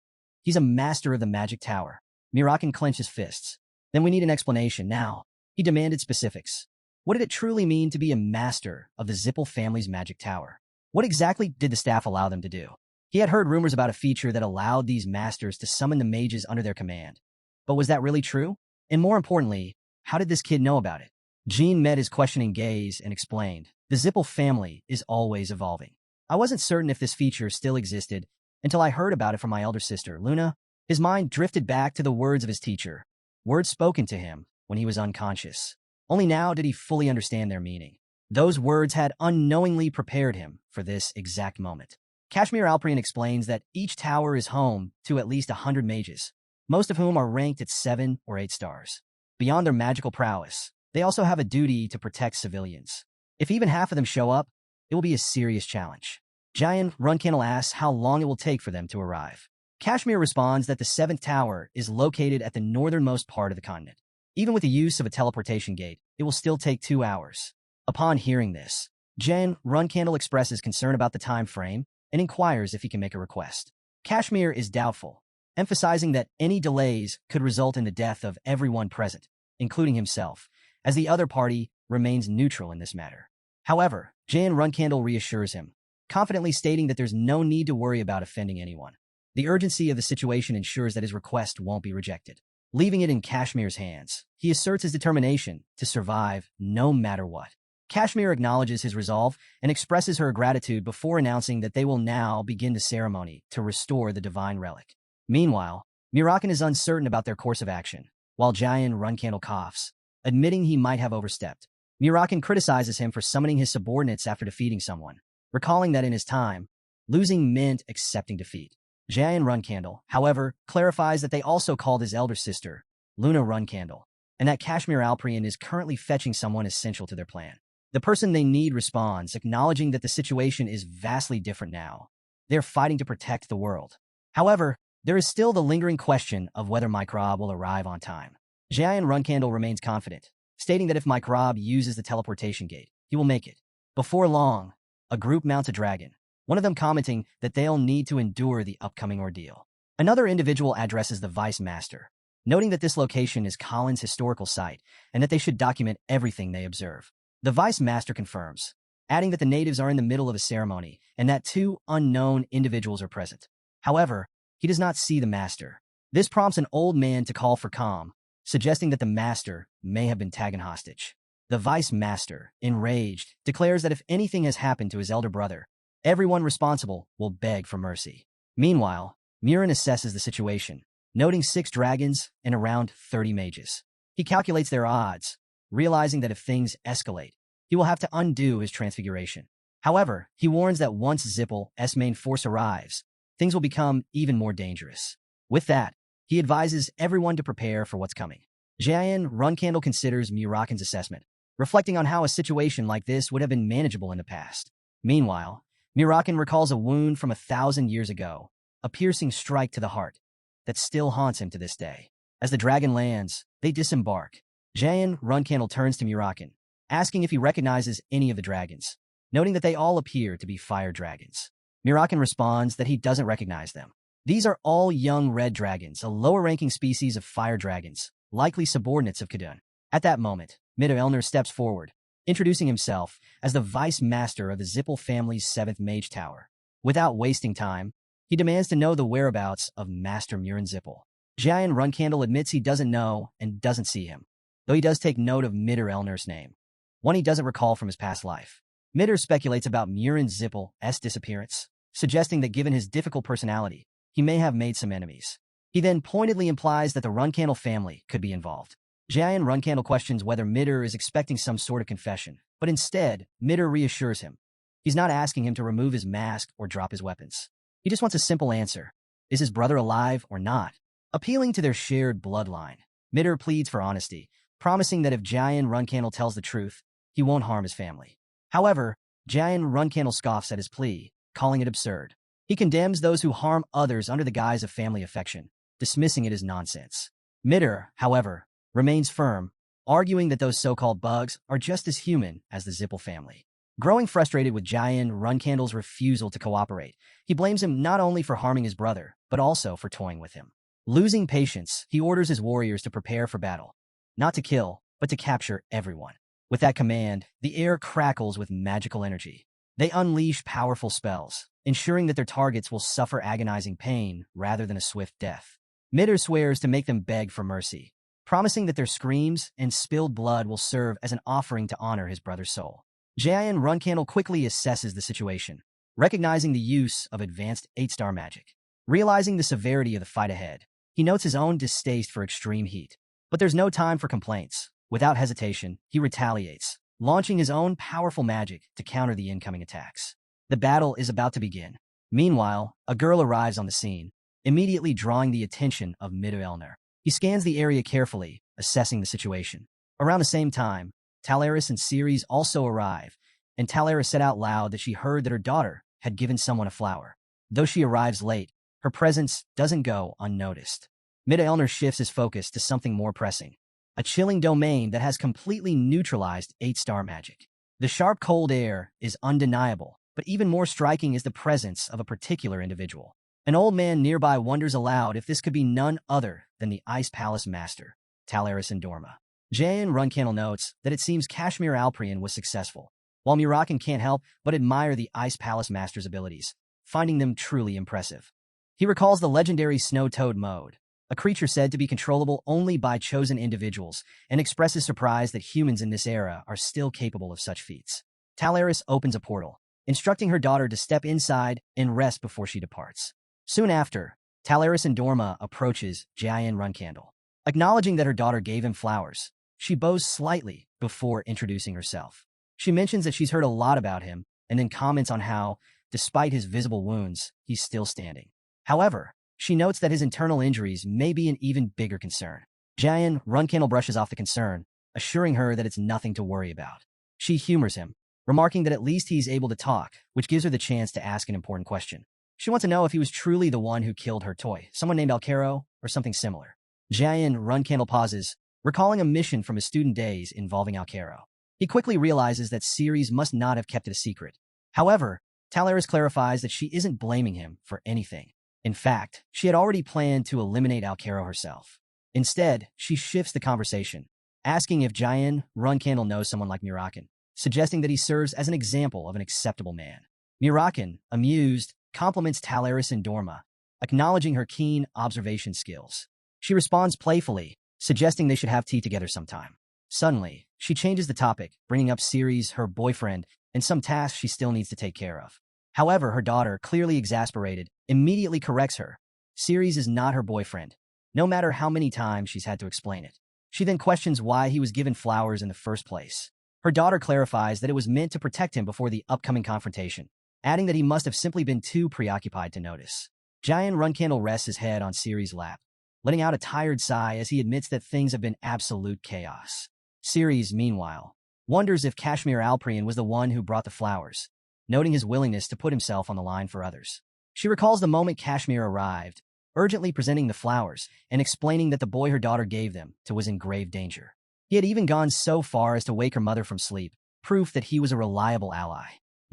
He's a master of the magic tower. Murakan clenched his fists. Then we need an explanation now. He demanded specifics. What did it truly mean to be a master of the Zippel family's magic tower? What exactly did the staff allow them to do? He had heard rumors about a feature that allowed these masters to summon the mages under their command. But was that really true? And more importantly, how did this kid know about it? Jean met his questioning gaze and explained, the Zippel family is always evolving. I wasn't certain if this feature still existed until I heard about it from my elder sister, Luna. His mind drifted back to the words of his teacher, words spoken to him when he was unconscious. Only now did he fully understand their meaning. Those words had unknowingly prepared him for this exact moment. Kashmir Alprian explains that each tower is home to at least 100 mages, most of whom are ranked at 7 or 8 stars. Beyond their magical prowess, they also have a duty to protect civilians. If even half of them show up, it will be a serious challenge. Giant Runcandel asks how long it will take for them to arrive. Kashmir responds that the 7th tower is located at the northernmost part of the continent. Even with the use of a teleportation gate, it will still take 2 hours. Upon hearing this, Jen Runcandel expresses concern about the time frame and inquires if he can make a request. Kashmir is doubtful, emphasizing that any delays could result in the death of everyone present, including himself, as the other party remains neutral in this matter. However, Jan Runcandel reassures him, confidently stating that there's no need to worry about offending anyone. The urgency of the situation ensures that his request won't be rejected. Leaving it in Kashmir's hands, he asserts his determination to survive no matter what. Kashmir acknowledges his resolve and expresses her gratitude before announcing that they will now begin the ceremony to restore the divine relic. Meanwhile, Murakan is uncertain about their course of action, while Jayan Runcandel coughs, admitting he might have overstepped. Murakan criticizes him for summoning his subordinates after defeating someone, recalling that in his time, losing meant accepting defeat. Jayan Runcandel, however, clarifies that they also called his elder sister, Luna Runcandel, and that Kashmir Alprian is currently fetching someone essential to their plan. The person they need responds, acknowledging that the situation is vastly different now. They're fighting to protect the world. However, there is still the lingering question of whether Microb will arrive on time. Jayan Runcandel remains confident, stating that if Microb uses the teleportation gate, he will make it. Before long, a group mounts a dragon, one of them commenting that they'll need to endure the upcoming ordeal. Another individual addresses the Vice Master, noting that this location is Colin's historical site and that they should document everything they observe. The Vice Master confirms, adding that the natives are in the middle of a ceremony and that 2 unknown individuals are present. However, he does not see the Master. This prompts an old man to call for calm, suggesting that the Master may have been taken hostage. The Vice Master, enraged, declares that if anything has happened to his elder brother, everyone responsible will beg for mercy. Meanwhile, Murin assesses the situation, noting 6 dragons and around 30 mages. He calculates their odds, realizing that if things escalate, he will have to undo his transfiguration. However, he warns that once Zippel's main force arrives, things will become even more dangerous. With that, he advises everyone to prepare for what's coming. Jayan Runcandel considers Murakan's assessment, reflecting on how a situation like this would have been manageable in the past. Meanwhile, Murakan recalls a wound from 1,000 years ago, a piercing strike to the heart that still haunts him to this day. As the dragon lands, they disembark. Jayan Runcandel turns to Murakan, asking if he recognizes any of the dragons, noting that they all appear to be fire dragons. Murakan responds that he doesn't recognize them. These are all young red dragons, a lower-ranking species of fire dragons, likely subordinates of Kadun. At that moment, Midder Elner steps forward, introducing himself as the Vice Master of the Zippel family's 7th Mage Tower. Without wasting time, he demands to know the whereabouts of Master Murin Zippel. Jayan Runcandel admits he doesn't know and doesn't see him, though he does take note of Midder Elner's name, one he doesn't recall from his past life. Midder speculates about Murin Zippel's disappearance, suggesting that given his difficult personality, he may have made some enemies. He then pointedly implies that the Runcandel family could be involved. Jayan Runcandel questions whether Midder is expecting some sort of confession, but instead, Midder reassures him. He's not asking him to remove his mask or drop his weapons. He just wants a simple answer. Is his brother alive or not? Appealing to their shared bloodline, Midder pleads for honesty, promising that if Jayan Runcandel tells the truth, he won't harm his family. However, Jayan Runcandel scoffs at his plea, calling it absurd. He condemns those who harm others under the guise of family affection, dismissing it as nonsense. Midder, however, remains firm, arguing that those so-called bugs are just as human as the Zippel family. Growing frustrated with Jian Runcandel's refusal to cooperate, he blames him not only for harming his brother, but also for toying with him. Losing patience, he orders his warriors to prepare for battle. Not to kill, but to capture everyone. With that command, the air crackles with magical energy. They unleash powerful spells, ensuring that their targets will suffer agonizing pain rather than a swift death. Midder swears to make them beg for mercy, promising that their screams and spilled blood will serve as an offering to honor his brother's soul. Jian Runcandel quickly assesses the situation, recognizing the use of advanced 8-star magic. Realizing the severity of the fight ahead, he notes his own distaste for extreme heat. But there's no time for complaints. Without hesitation, he retaliates, launching his own powerful magic to counter the incoming attacks. The battle is about to begin. Meanwhile, a girl arrives on the scene, immediately drawing the attention of Middelner. He scans the area carefully, assessing the situation. Around the same time, Talaris and Ceres also arrive, and Talaris said out loud that she heard that her daughter had given someone a flower. Though she arrives late, her presence doesn't go unnoticed. Middelner shifts his focus to something more pressing, a chilling domain that has completely neutralized 8-star magic. The sharp cold air is undeniable, but even more striking is the presence of a particular individual. An old man nearby wonders aloud if this could be none other than the Ice Palace Master, Talaris and Dorma. Jian Runcandel notes that it seems Kashmir Alprian was successful, while Murakan can't help but admire the Ice Palace Master's abilities, finding them truly impressive. He recalls the legendary Snow Toad mode, a creature said to be controllable only by chosen individuals, and expresses surprise that humans in this era are still capable of such feats. Talaris opens a portal, instructing her daughter to step inside and rest before she departs. Soon after, Talaris and Dorma approaches Jian Runcandel. Acknowledging that her daughter gave him flowers, she bows slightly before introducing herself. She mentions that she's heard a lot about him, and then comments on how, despite his visible wounds, he's still standing. However, she notes that his internal injuries may be an even bigger concern. Jian Runcandel brushes off the concern, assuring her that it's nothing to worry about. She humors him, remarking that at least he's able to talk, which gives her the chance to ask an important question. She wants to know if he was truly the one who killed her toy, someone named Alcaro, or something similar. Jian Runcandel pauses, recalling a mission from his student days involving Alcaro. He quickly realizes that Ceres must not have kept it a secret. However, Talaris clarifies that she isn't blaming him for anything. In fact, she had already planned to eliminate Alcaro herself. Instead, she shifts the conversation, asking if Jian Runcandel knows someone like Murakan, suggesting that he serves as an example of an acceptable man. Murakan, amused, compliments Talaris and Dorma, acknowledging her keen observation skills. She responds playfully, suggesting they should have tea together sometime. Suddenly, she changes the topic, bringing up Ceres, her boyfriend, and some tasks she still needs to take care of. However, her daughter, clearly exasperated, immediately corrects her. Ceres is not her boyfriend, no matter how many times she's had to explain it. She then questions why he was given flowers in the first place. Her daughter clarifies that it was meant to protect him before the upcoming confrontation, adding that he must have simply been too preoccupied to notice. Jian Runcandel rests his head on Ceres' lap, letting out a tired sigh as he admits that things have been absolute chaos. Ceres, meanwhile, wonders if Kashmir Alprian was the one who brought the flowers, noting his willingness to put himself on the line for others. She recalls the moment Kashmir arrived, urgently presenting the flowers and explaining that the boy her daughter gave them to was in grave danger. He had even gone so far as to wake her mother from sleep, proof that he was a reliable ally.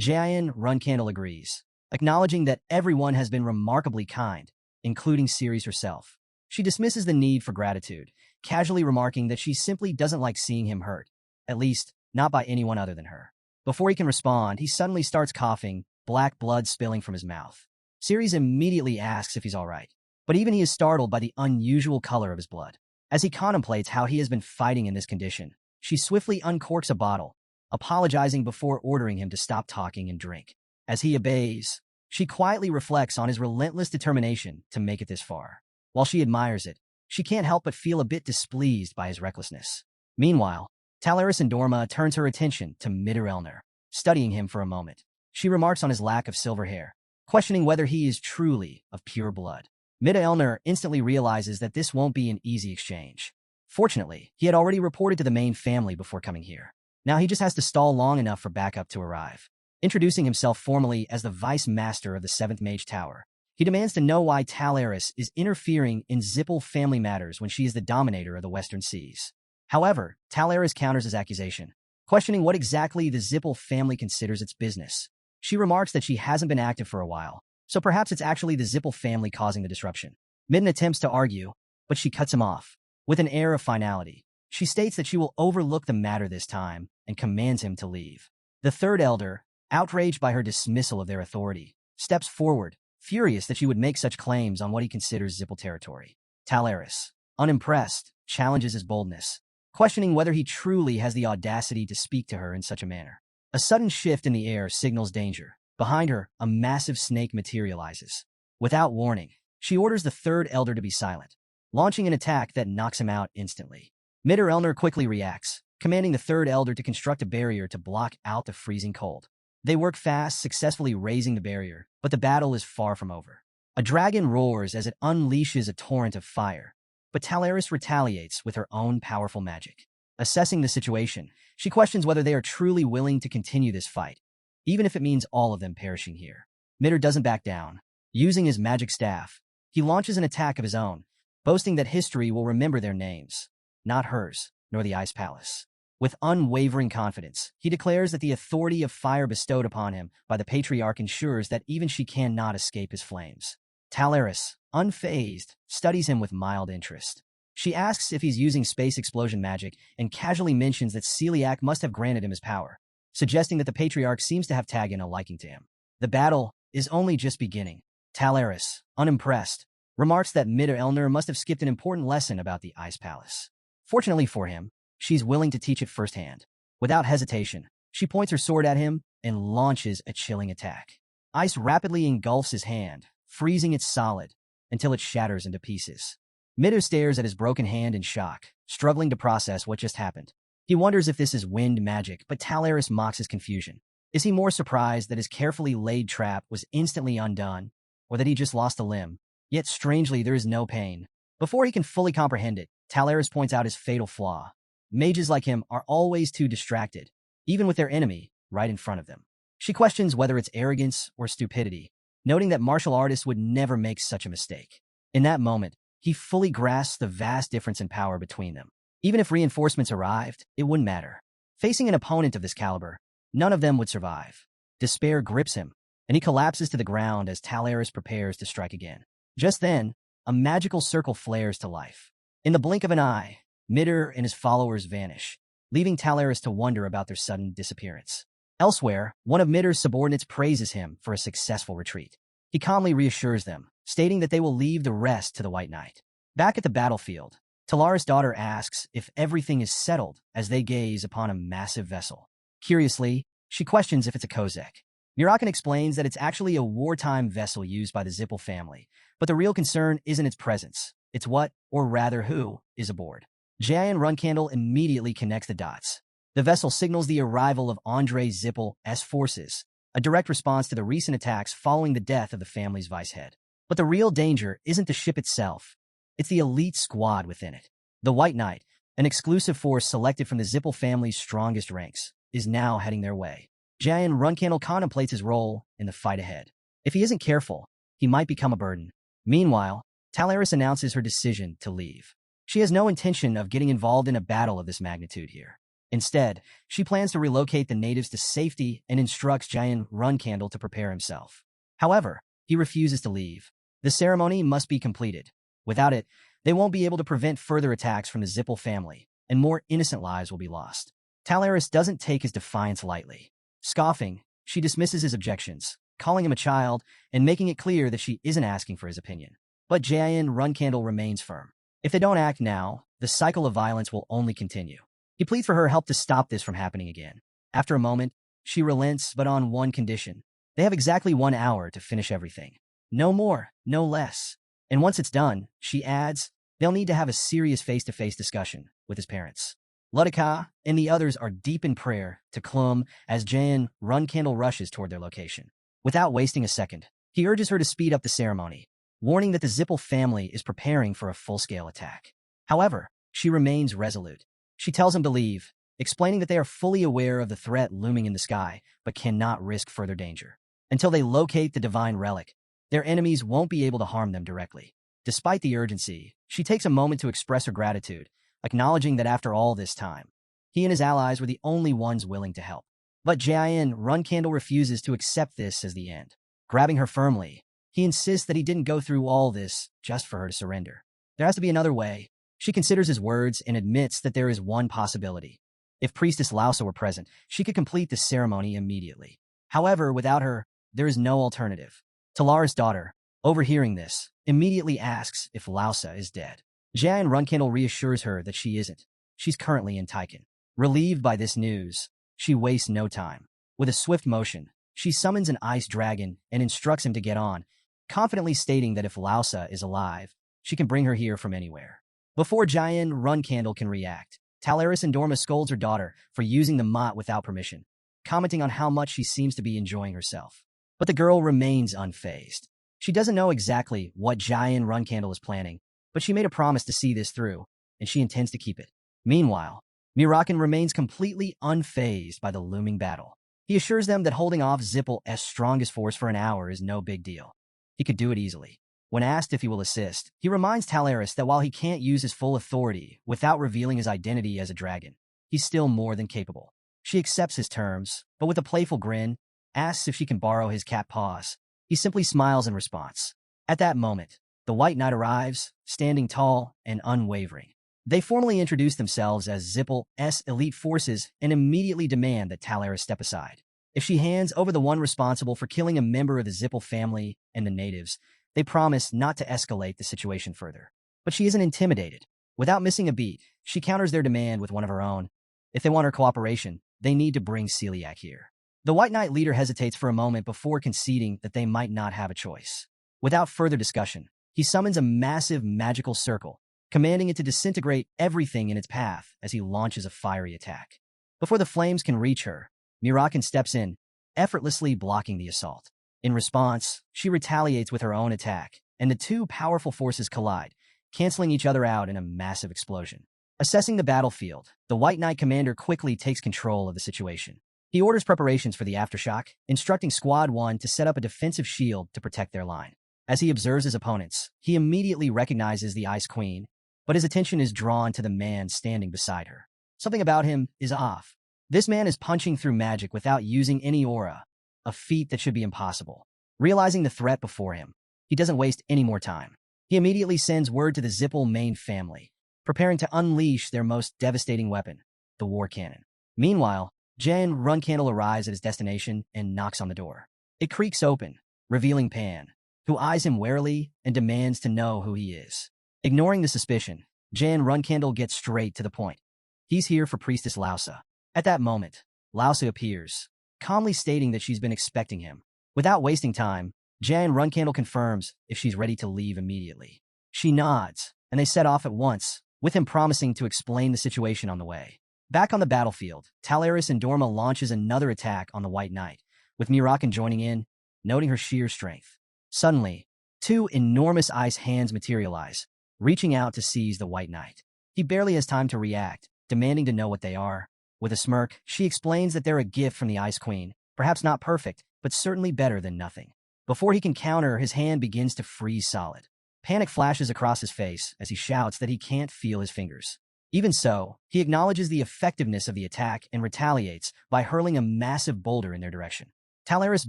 Jian Runcandel agrees, acknowledging that everyone has been remarkably kind, including Ceres herself. She dismisses the need for gratitude, casually remarking that she simply doesn't like seeing him hurt, at least, not by anyone other than her. Before he can respond, he suddenly starts coughing, black blood spilling from his mouth. Ceres immediately asks if he's all right, but even he is startled by the unusual color of his blood. As he contemplates how he has been fighting in this condition, she swiftly uncorks a bottle, apologizing before ordering him to stop talking and drink. As he obeys, she quietly reflects on his relentless determination to make it this far. While she admires it, she can't help but feel a bit displeased by his recklessness. Meanwhile, Talaris and Dorma turns her attention to Middelner, studying him for a moment. She remarks on his lack of silver hair, questioning whether he is truly of pure blood. Middelner instantly realizes that this won't be an easy exchange. Fortunately, he had already reported to the main family before coming here. Now he just has to stall long enough for backup to arrive. Introducing himself formally as the Vice Master of the 7th Mage Tower, he demands to know why Talaris is interfering in Zippel family matters when she is the dominator of the Western Seas. However, Talaris counters his accusation, questioning what exactly the Zippel family considers its business. She remarks that she hasn't been active for a while, so perhaps it's actually the Zippel family causing the disruption. Midden attempts to argue, but she cuts him off. With an air of finality, she states that she will overlook the matter this time and commands him to leave. The third elder, outraged by her dismissal of their authority, steps forward, furious that she would make such claims on what he considers Zippel territory. Talaris, unimpressed, challenges his boldness, questioning whether he truly has the audacity to speak to her in such a manner. A sudden shift in the air signals danger. Behind her, a massive snake materializes. Without warning, she orders the third elder to be silent, launching an attack that knocks him out instantly. Elner quickly reacts, commanding the third elder to construct a barrier to block out the freezing cold. They work fast, successfully raising the barrier, but the battle is far from over. A dragon roars as it unleashes a torrent of fire, but Talaris retaliates with her own powerful magic. Assessing the situation, she questions whether they are truly willing to continue this fight, even if it means all of them perishing here. Midder doesn't back down. Using his magic staff, he launches an attack of his own, boasting that history will remember their names, not hers, nor the Ice Palace. With unwavering confidence, he declares that the authority of fire bestowed upon him by the patriarch ensures that even she cannot escape his flames. Talaris, unfazed, studies him with mild interest. She asks if he's using space explosion magic and casually mentions that Celiac must have granted him his power, suggesting that the patriarch seems to have taken a liking to him. The battle is only just beginning. Talaris, unimpressed, remarks that Elner must have skipped an important lesson about the Ice Palace. Fortunately for him, she's willing to teach it firsthand. Without hesitation, she points her sword at him and launches a chilling attack. Ice rapidly engulfs his hand, freezing it solid until it shatters into pieces. Midder stares at his broken hand in shock, struggling to process what just happened. He wonders if this is wind magic, but Talaris mocks his confusion. Is he more surprised that his carefully laid trap was instantly undone, or that he just lost a limb? Yet strangely, there is no pain. Before he can fully comprehend it, Talaris points out his fatal flaw. Mages like him are always too distracted, even with their enemy right in front of them. She questions whether it's arrogance or stupidity, noting that martial artists would never make such a mistake. In that moment, he fully grasps the vast difference in power between them. Even if reinforcements arrived, it wouldn't matter. Facing an opponent of this caliber, none of them would survive. Despair grips him, and he collapses to the ground as Talaris prepares to strike again. Just then, a magical circle flares to life. In the blink of an eye, Midder and his followers vanish, leaving Talaris to wonder about their sudden disappearance. Elsewhere, one of Midder's subordinates praises him for a successful retreat. He calmly reassures them, stating that they will leave the rest to the White Knight. Back at the battlefield, Talaris' daughter asks if everything is settled as they gaze upon a massive vessel. Curiously, she questions if it's a Kozek. Murakan explains that it's actually a wartime vessel used by the Zippel family, but the real concern isn't its presence. It's what, or rather who, is aboard. Jayan Runcandel immediately connects the dots. The vessel signals the arrival of Andre Zippel's forces, a direct response to the recent attacks following the death of the family's vice-head. But the real danger isn't the ship itself. It's the elite squad within it. The White Knight, an exclusive force selected from the Zippel family's strongest ranks, is now heading their way. Jayan Runcandel contemplates his role in the fight ahead. If he isn't careful, he might become a burden. Meanwhile, Talaris announces her decision to leave. She has no intention of getting involved in a battle of this magnitude here. Instead, she plans to relocate the natives to safety and instructs Jayan Runcandel to prepare himself. However, he refuses to leave. The ceremony must be completed. Without it, they won't be able to prevent further attacks from the Zippel family, and more innocent lives will be lost. Talaris doesn't take his defiance lightly. Scoffing, she dismisses his objections, calling him a child and making it clear that she isn't asking for his opinion. But Jayan Runcandel remains firm. If they don't act now, the cycle of violence will only continue. He pleads for her help to stop this from happening again. After a moment, she relents, but on one condition. They have exactly 1 hour to finish everything. No more, no less. And once it's done, she adds, they'll need to have a serious face-to-face discussion with his parents. Ludika and the others are deep in prayer to Klum as Jayan Runcandel rushes toward their location. Without wasting a second, he urges her to speed up the ceremony, warning that the Zippel family is preparing for a full-scale attack. However, she remains resolute. She tells him to leave, explaining that they are fully aware of the threat looming in the sky, but cannot risk further danger. Until they locate the divine relic, their enemies won't be able to harm them directly. Despite the urgency, she takes a moment to express her gratitude, acknowledging that after all this time, He and his allies were the only ones willing to help. But Jian Runcandel refuses to accept this as the end. Grabbing her firmly, he insists that he didn't go through all this just for her to surrender. There has to be another way. She considers his words and admits that there is one possibility. If Priestess Lausa were present, she could complete the ceremony immediately. However, without her, there is no alternative. Talaris' daughter, overhearing this, immediately asks if Lausa is dead. Jian Runcandel reassures her that she isn't. She's currently in Taiken. Relieved by this news, she wastes no time. With a swift motion, she summons an ice dragon and instructs him to get on, confidently stating that if Lausa is alive, she can bring her here from anywhere. Before Jian Runcandel can react, Talaris Endorma scolds her daughter for using the mott without permission, commenting on how much she seems to be enjoying herself. But the girl remains unfazed. She doesn't know exactly what Jian Runcandel is planning, but she made a promise to see this through, and she intends to keep it. Meanwhile, Murakan remains completely unfazed by the looming battle. He assures them that holding off Zippel's strongest force for an hour is no big deal. He could do it easily. When asked if he will assist, he reminds Talaris that while he can't use his full authority without revealing his identity as a dragon, he's still more than capable. She accepts his terms, but with a playful grin, asks if she can borrow his cat paws. He simply smiles in response. At that moment, the White Knight arrives, standing tall and unwavering. They formally introduce themselves as Zippel's elite forces and immediately demand that Talaris step aside. If she hands over the one responsible for killing a member of the Zippel family and the natives, they promise not to escalate the situation further. But she isn't intimidated. Without missing a beat, she counters their demand with one of her own. If they want her cooperation, they need to bring Celiac here. The White Knight leader hesitates for a moment before conceding that they might not have a choice. Without further discussion, he summons a massive magical circle, commanding it to disintegrate everything in its path as he launches a fiery attack. Before the flames can reach her, Murakan steps in, effortlessly blocking the assault. In response, she retaliates with her own attack, and the two powerful forces collide, canceling each other out in a massive explosion. Assessing the battlefield, the White Knight commander quickly takes control of the situation. He orders preparations for the aftershock, instructing Squad 1 to set up a defensive shield to protect their line. As he observes his opponents, he immediately recognizes the Ice Queen, but his attention is drawn to the man standing beside her. Something about him is off. This man is punching through magic without using any aura, a feat that should be impossible. Realizing the threat before him, he doesn't waste any more time. He immediately sends word to the Zippel main family, preparing to unleash their most devastating weapon, the war cannon. Meanwhile, Jian Runcandel arrives at his destination and knocks on the door. It creaks open, revealing Pan, who eyes him warily and demands to know who he is. Ignoring the suspicion, Jian Runcandel gets straight to the point. He's here for Priestess Lausa. At that moment, Lausa appears, calmly stating that she's been expecting him. Without wasting time, Jian Runcandel confirms if she's ready to leave immediately. She nods, and they set off at once, with him promising to explain the situation on the way. Back on the battlefield, Talaris Endorma launches another attack on the White Knight, with Murakan joining in, noting her sheer strength. Suddenly, two enormous ice hands materialize, reaching out to seize the White Knight. He barely has time to react, demanding to know what they are. With a smirk, she explains that they're a gift from the Ice Queen, perhaps not perfect, but certainly better than nothing. Before he can counter, his hand begins to freeze solid. Panic flashes across his face as he shouts that he can't feel his fingers. Even so, he acknowledges the effectiveness of the attack and retaliates by hurling a massive boulder in their direction. Talaris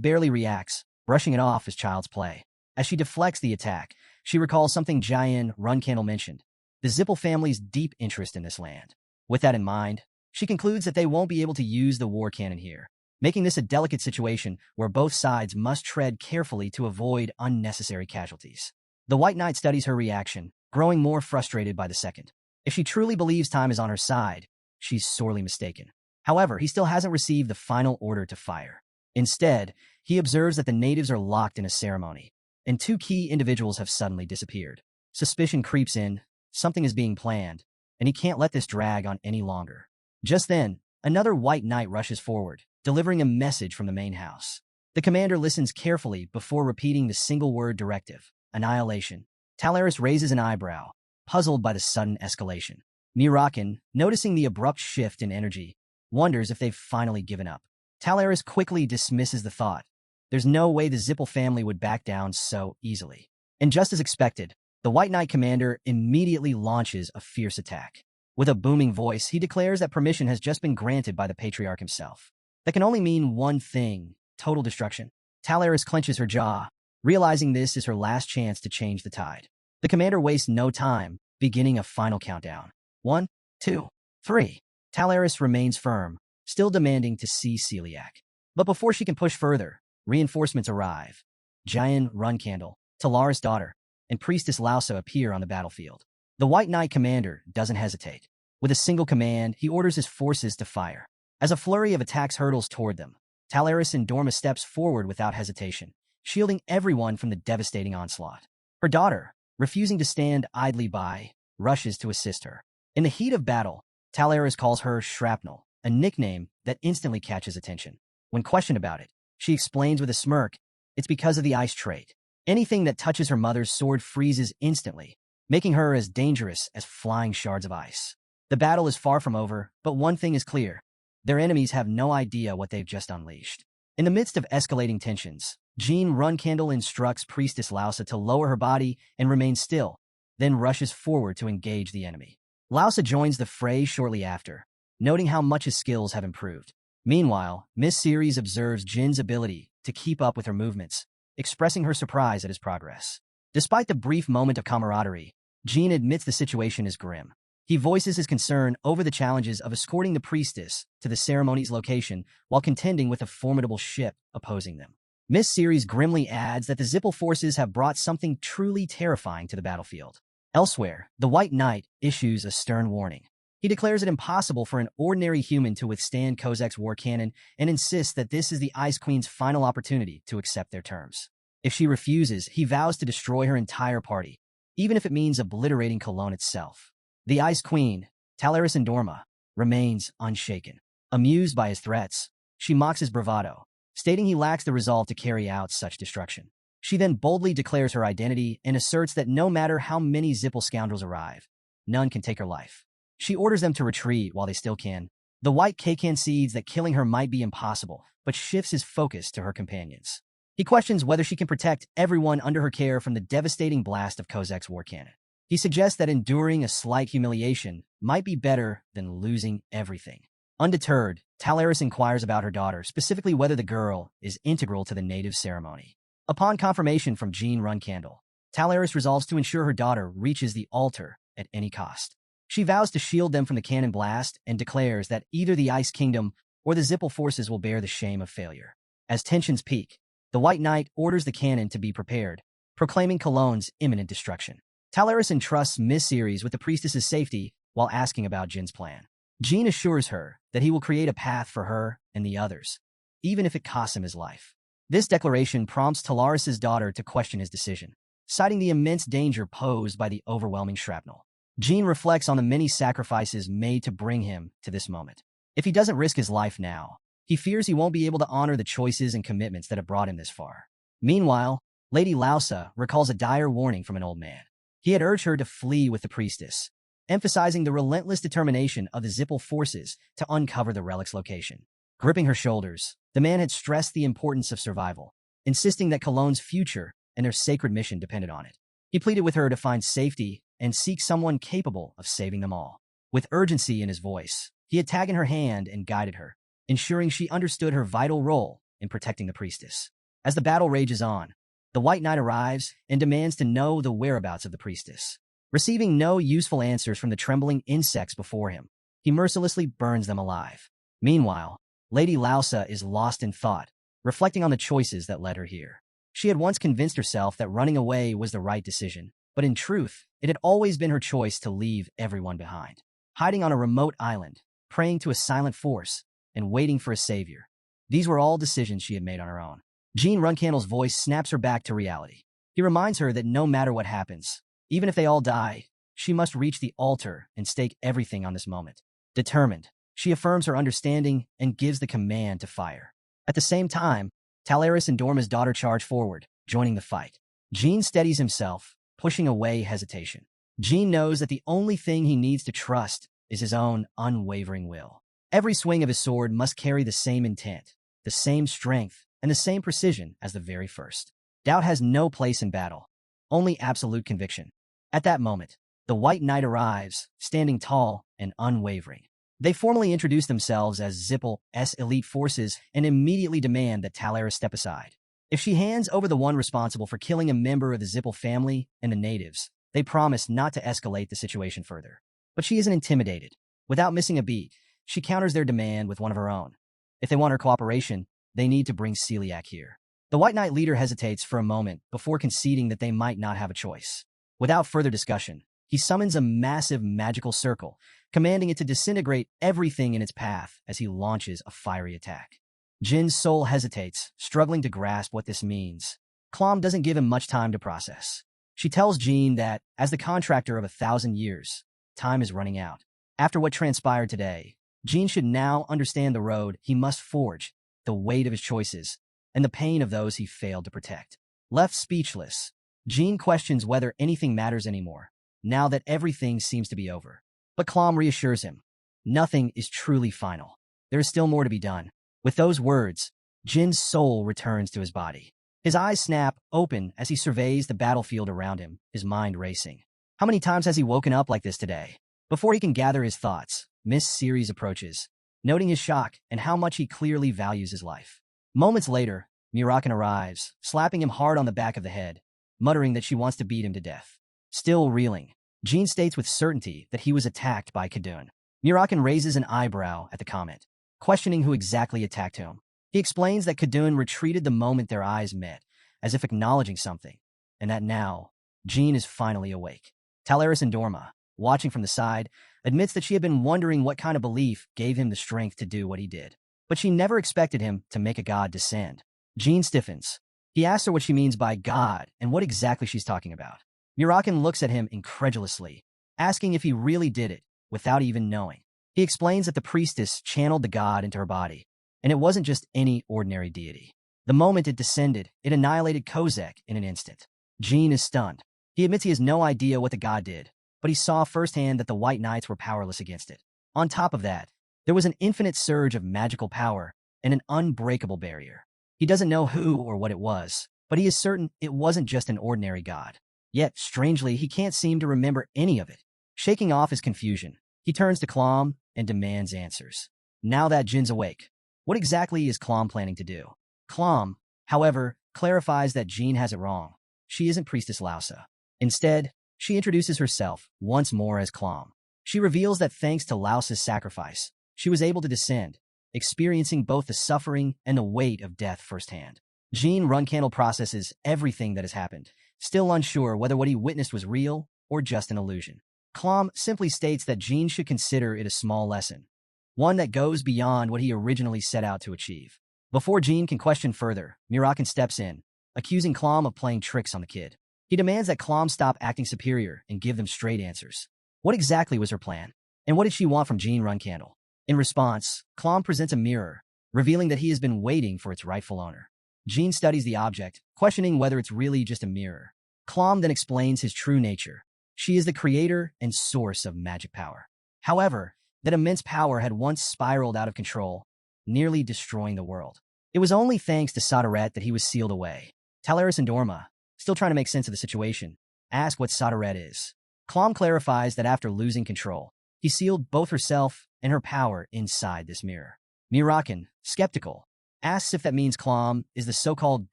barely reacts, brushing it off as child's play. As she deflects the attack, she recalls something Jian Runcandel mentioned, the Zippel family's deep interest in this land. With that in mind, she concludes that they won't be able to use the war cannon here, making this a delicate situation where both sides must tread carefully to avoid unnecessary casualties. The White Knight studies her reaction, growing more frustrated by the second. If she truly believes time is on her side, she's sorely mistaken. However, he still hasn't received the final order to fire. Instead, he observes that the natives are locked in a ceremony, and two key individuals have suddenly disappeared. Suspicion creeps in, something is being planned, and he can't let this drag on any longer. Just then, another White Knight rushes forward, delivering a message from the main house. The commander listens carefully before repeating the single-word directive, annihilation. Talaris raises an eyebrow, puzzled by the sudden escalation. Murakan, noticing the abrupt shift in energy, wonders if they've finally given up. Talaris quickly dismisses the thought. There's no way the Zippel family would back down so easily. And just as expected, the White Knight commander immediately launches a fierce attack. With a booming voice, he declares that permission has just been granted by the patriarch himself. That can only mean one thing: total destruction. Talaris clenches her jaw, realizing this is her last chance to change the tide. The commander wastes no time, beginning a final countdown. 1, 2, 3. Talaris remains firm, still demanding to see Celiac. But before she can push further, reinforcements arrive. Giant Runcandel, Talaris' daughter, and Priestess Lausa appear on the battlefield. The White Knight commander doesn't hesitate. With a single command, he orders his forces to fire. As a flurry of attacks hurtles toward them, Talaris Indorma steps forward without hesitation, shielding everyone from the devastating onslaught. Her daughter, refusing to stand idly by, rushes to assist her. In the heat of battle, Talaris calls her Shrapnel, a nickname that instantly catches attention. When questioned about it, she explains with a smirk, it's because of the ice trait. Anything that touches her mother's sword freezes instantly, making her as dangerous as flying shards of ice. The battle is far from over, but one thing is clear: their enemies have no idea what they've just unleashed. In the midst of escalating tensions, Jean Runcandel instructs Priestess Lausa to lower her body and remain still, then rushes forward to engage the enemy. Lausa joins the fray shortly after, noting how much his skills have improved. Meanwhile, Miss Ceres observes Jin's ability to keep up with her movements, expressing her surprise at his progress. Despite the brief moment of camaraderie, Jin admits the situation is grim. He voices his concern over the challenges of escorting the priestess to the ceremony's location while contending with a formidable ship opposing them. Miss Ceres grimly adds that the Zippel forces have brought something truly terrifying to the battlefield. Elsewhere, the White Knight issues a stern warning. He declares it impossible for an ordinary human to withstand Kozak's war cannon and insists that this is the Ice Queen's final opportunity to accept their terms. If she refuses, he vows to destroy her entire party, even if it means obliterating Cologne itself. The Ice Queen, Talaris Indorma, remains unshaken. Amused by his threats, she mocks his bravado, stating he lacks the resolve to carry out such destruction. She then boldly declares her identity and asserts that no matter how many Zippel scoundrels arrive, none can take her life. She orders them to retreat while they still can. The White K concedes that killing her might be impossible, but shifts his focus to her companions. He questions whether she can protect everyone under her care from the devastating blast of Kozak's war cannon. He suggests that enduring a slight humiliation might be better than losing everything. Undeterred, Talaris inquires about her daughter, specifically whether the girl is integral to the native ceremony. Upon confirmation from Jean Runcandel, Talaris resolves to ensure her daughter reaches the altar at any cost. She vows to shield them from the cannon blast and declares that either the Ice Kingdom or the Zippel forces will bear the shame of failure. As tensions peak, the White Knight orders the cannon to be prepared, proclaiming Cologne's imminent destruction. Talaris entrusts Miss Ceres with the priestess's safety while asking about Jin's plan. Jin assures her that he will create a path for her and the others, even if it costs him his life. This declaration prompts Talaris' daughter to question his decision, citing the immense danger posed by the overwhelming shrapnel. Jin reflects on the many sacrifices made to bring him to this moment. If he doesn't risk his life now, he fears he won't be able to honor the choices and commitments that have brought him this far. Meanwhile, Lady Lausa recalls a dire warning from an old man. He had urged her to flee with the priestess, emphasizing the relentless determination of the Zippel forces to uncover the relic's location. Gripping her shoulders, the man had stressed the importance of survival, insisting that Cologne's future and their sacred mission depended on it. He pleaded with her to find safety and seek someone capable of saving them all. With urgency in his voice, he had taken her hand and guided her, ensuring she understood her vital role in protecting the priestess. As the battle rages on, the White Knight arrives and demands to know the whereabouts of the priestess. Receiving no useful answers from the trembling insects before him, he mercilessly burns them alive. Meanwhile, Lady Lausa is lost in thought, reflecting on the choices that led her here. She had once convinced herself that running away was the right decision, but in truth, it had always been her choice to leave everyone behind. Hiding on a remote island, praying to a silent force, and waiting for a savior. These were all decisions she had made on her own. Jean Runcandel's voice snaps her back to reality. He reminds her that no matter what happens, even if they all die, she must reach the altar and stake everything on this moment. Determined, she affirms her understanding and gives the command to fire. At the same time, Talaris and Dorma's daughter charge forward, joining the fight. Jean steadies himself, pushing away hesitation. Jean knows that the only thing he needs to trust is his own unwavering will. Every swing of his sword must carry the same intent, the same strength, and the same precision as the very first. Doubt has no place in battle, only absolute conviction. At that moment, the White Knight arrives, standing tall and unwavering. They formally introduce themselves as Zippel's elite forces and immediately demand that Talaris step aside. If she hands over the one responsible for killing a member of the Zippel family and the natives, they promise not to escalate the situation further. But she isn't intimidated. Without missing a beat, she counters their demand with one of her own. If they want her cooperation, they need to bring Celiac here. The White Knight leader hesitates for a moment before conceding that they might not have a choice. Without further discussion, he summons a massive magical circle, commanding it to disintegrate everything in its path as he launches a fiery attack. Jin's soul hesitates, struggling to grasp what this means. Clom doesn't give him much time to process. She tells Jin that, as the contractor of 1,000 years, time is running out. After what transpired today, Jin should now understand the road he must forge, the weight of his choices, and the pain of those he failed to protect. Left speechless, Jin questions whether anything matters anymore, now that everything seems to be over. But Clom reassures him. Nothing is truly final. There is still more to be done. With those words, Jin's soul returns to his body. His eyes snap open as he surveys the battlefield around him, his mind racing. How many times has he woken up like this today? Before he can gather his thoughts, Miss Ceres approaches, noting his shock and how much he clearly values his life. Moments later, Murakan arrives, slapping him hard on the back of the head, muttering that she wants to beat him to death. Still reeling, Jin states with certainty that he was attacked by Kadun. Murakan raises an eyebrow at the comment, questioning who exactly attacked whom. He explains that Kadun retreated the moment their eyes met, as if acknowledging something, and that now, Jin is finally awake. Talaris and Dorma, watching from the side, admits that she had been wondering what kind of belief gave him the strength to do what he did. But she never expected him to make a god descend. Jin stiffens. He asks her what she means by god and what exactly she's talking about. Murakan looks at him incredulously, asking if he really did it, without even knowing. He explains that the priestess channeled the god into her body, and it wasn't just any ordinary deity. The moment it descended, it annihilated Kozek in an instant. Jin is stunned. He admits he has no idea what the god did, but he saw firsthand that the White Knights were powerless against it. On top of that, there was an infinite surge of magical power and an unbreakable barrier. He doesn't know who or what it was, but he is certain it wasn't just an ordinary god. Yet, strangely, he can't seem to remember any of it. Shaking off his confusion, he turns to Clom and demands answers. Now that Jin's awake, what exactly is Clom planning to do? Clom, however, clarifies that Jin has it wrong. She isn't Priestess Lausa. Instead, she introduces herself once more as Clom. She reveals that thanks to Lausa's sacrifice, she was able to descend, experiencing both the suffering and the weight of death firsthand. Jin Runcandel processes everything that has happened, still unsure whether what he witnessed was real or just an illusion. Clom simply states that Jin should consider it a small lesson, one that goes beyond what he originally set out to achieve. Before Jin can question further, Murakan steps in, accusing Clom of playing tricks on the kid. He demands that Clom stop acting superior and give them straight answers. What exactly was her plan? And what did she want from Jin Runcandel? In response, Clom presents a mirror, revealing that he has been waiting for its rightful owner. Jin studies the object, questioning whether it's really just a mirror. Clom then explains his true nature. She is the creator and source of magic power. However, that immense power had once spiraled out of control, nearly destroying the world. It was only thanks to Sodaret that he was sealed away. Talaris and Dorma, still trying to make sense of the situation, ask what Sodaret is. Clom clarifies that after losing control, he sealed both herself and her power inside this mirror. Murakan, skeptical, asks if that means Clom is the so-called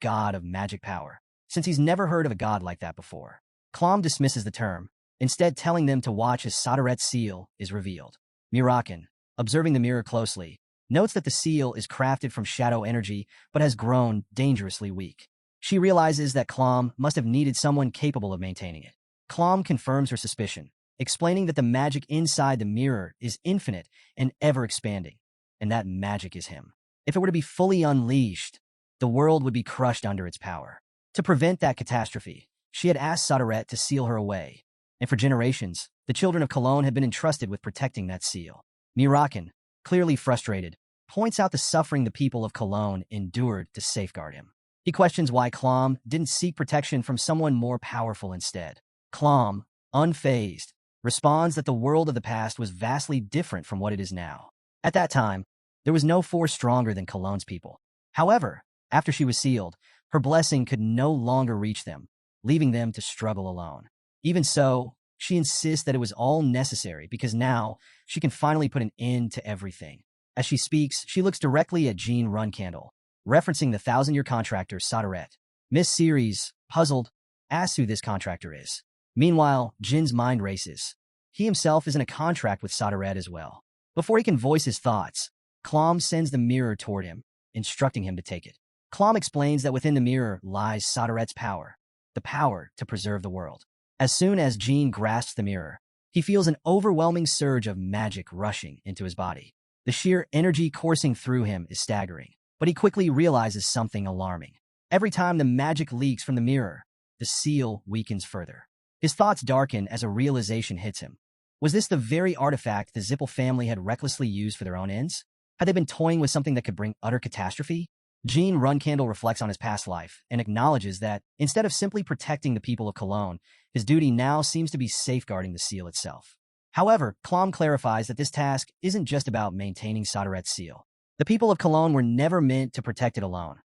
god of magic power, since he's never heard of a god like that before. Clom dismisses the term, instead telling them to watch as Sodaret's seal is revealed. Murakan, observing the mirror closely, notes that the seal is crafted from shadow energy but has grown dangerously weak. She realizes that Clom must have needed someone capable of maintaining it. Clom confirms her suspicion, explaining that the magic inside the mirror is infinite and ever-expanding, and that magic is him. If it were to be fully unleashed, the world would be crushed under its power. To prevent that catastrophe, she had asked Sodaret to seal her away, and for generations, the children of Cologne had been entrusted with protecting that seal. Murakan, clearly frustrated, points out the suffering the people of Cologne endured to safeguard him. He questions why Clom didn't seek protection from someone more powerful instead. Clom, unfazed, responds that the world of the past was vastly different from what it is now. At that time, there was no force stronger than Cologne's people. However, after she was sealed, her blessing could no longer reach them, leaving them to struggle alone. Even so, She insists that it was all necessary because now she can finally put an end to everything. As she speaks, she looks directly at Jean Runcandel, referencing the thousand-year contractor Sodaret. Miss Series, puzzled, asks who this contractor is. Meanwhile, Jin's mind races. He himself is in a contract with Sodaret as well. Before he can voice his thoughts, Klom sends the mirror toward him, instructing him to take it. Klom explains that within the mirror lies Sodaret's power, the power to preserve the world. As soon as Jin grasps the mirror, he feels an overwhelming surge of magic rushing into his body. The sheer energy coursing through him is staggering, but he quickly realizes something alarming. Every time the magic leaks from the mirror, the seal weakens further. His thoughts darken as a realization hits him. Was this the very artifact the Zippel family had recklessly used for their own ends? Had they been toying with something that could bring utter catastrophe? Jean Runcandel reflects on his past life and acknowledges that, instead of simply protecting the people of Cologne, his duty now seems to be safeguarding the seal itself. However, Klom clarifies that this task isn't just about maintaining Sodaret's seal. The people of Cologne were never meant to protect it alone.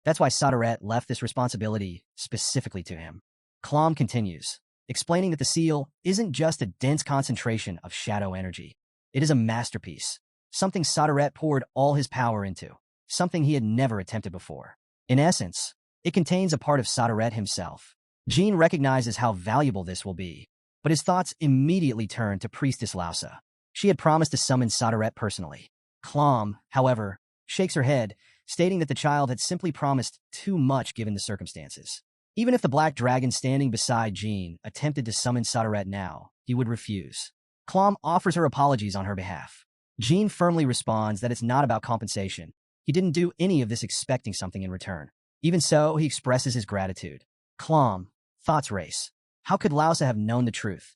That's why Sodaret left this responsibility specifically to him. Klom continues, explaining that the seal isn't just a dense concentration of shadow energy. It is a masterpiece, something Sodaret poured all his power into, something he had never attempted before. In essence, it contains a part of Sodaret himself. Jean recognizes how valuable this will be, but his thoughts immediately turn to Priestess Lausa. She had promised to summon Sodaret personally. Klom, however, shakes her head, stating that the child had simply promised too much given the circumstances. Even if the black dragon standing beside Jean attempted to summon Sodaret now, he would refuse. Klom offers her apologies on her behalf. Jean firmly responds that it's not about compensation. He didn't do any of this expecting something in return. Even so, he expresses his gratitude. Klom, thoughts race. How could Lausa have known the truth?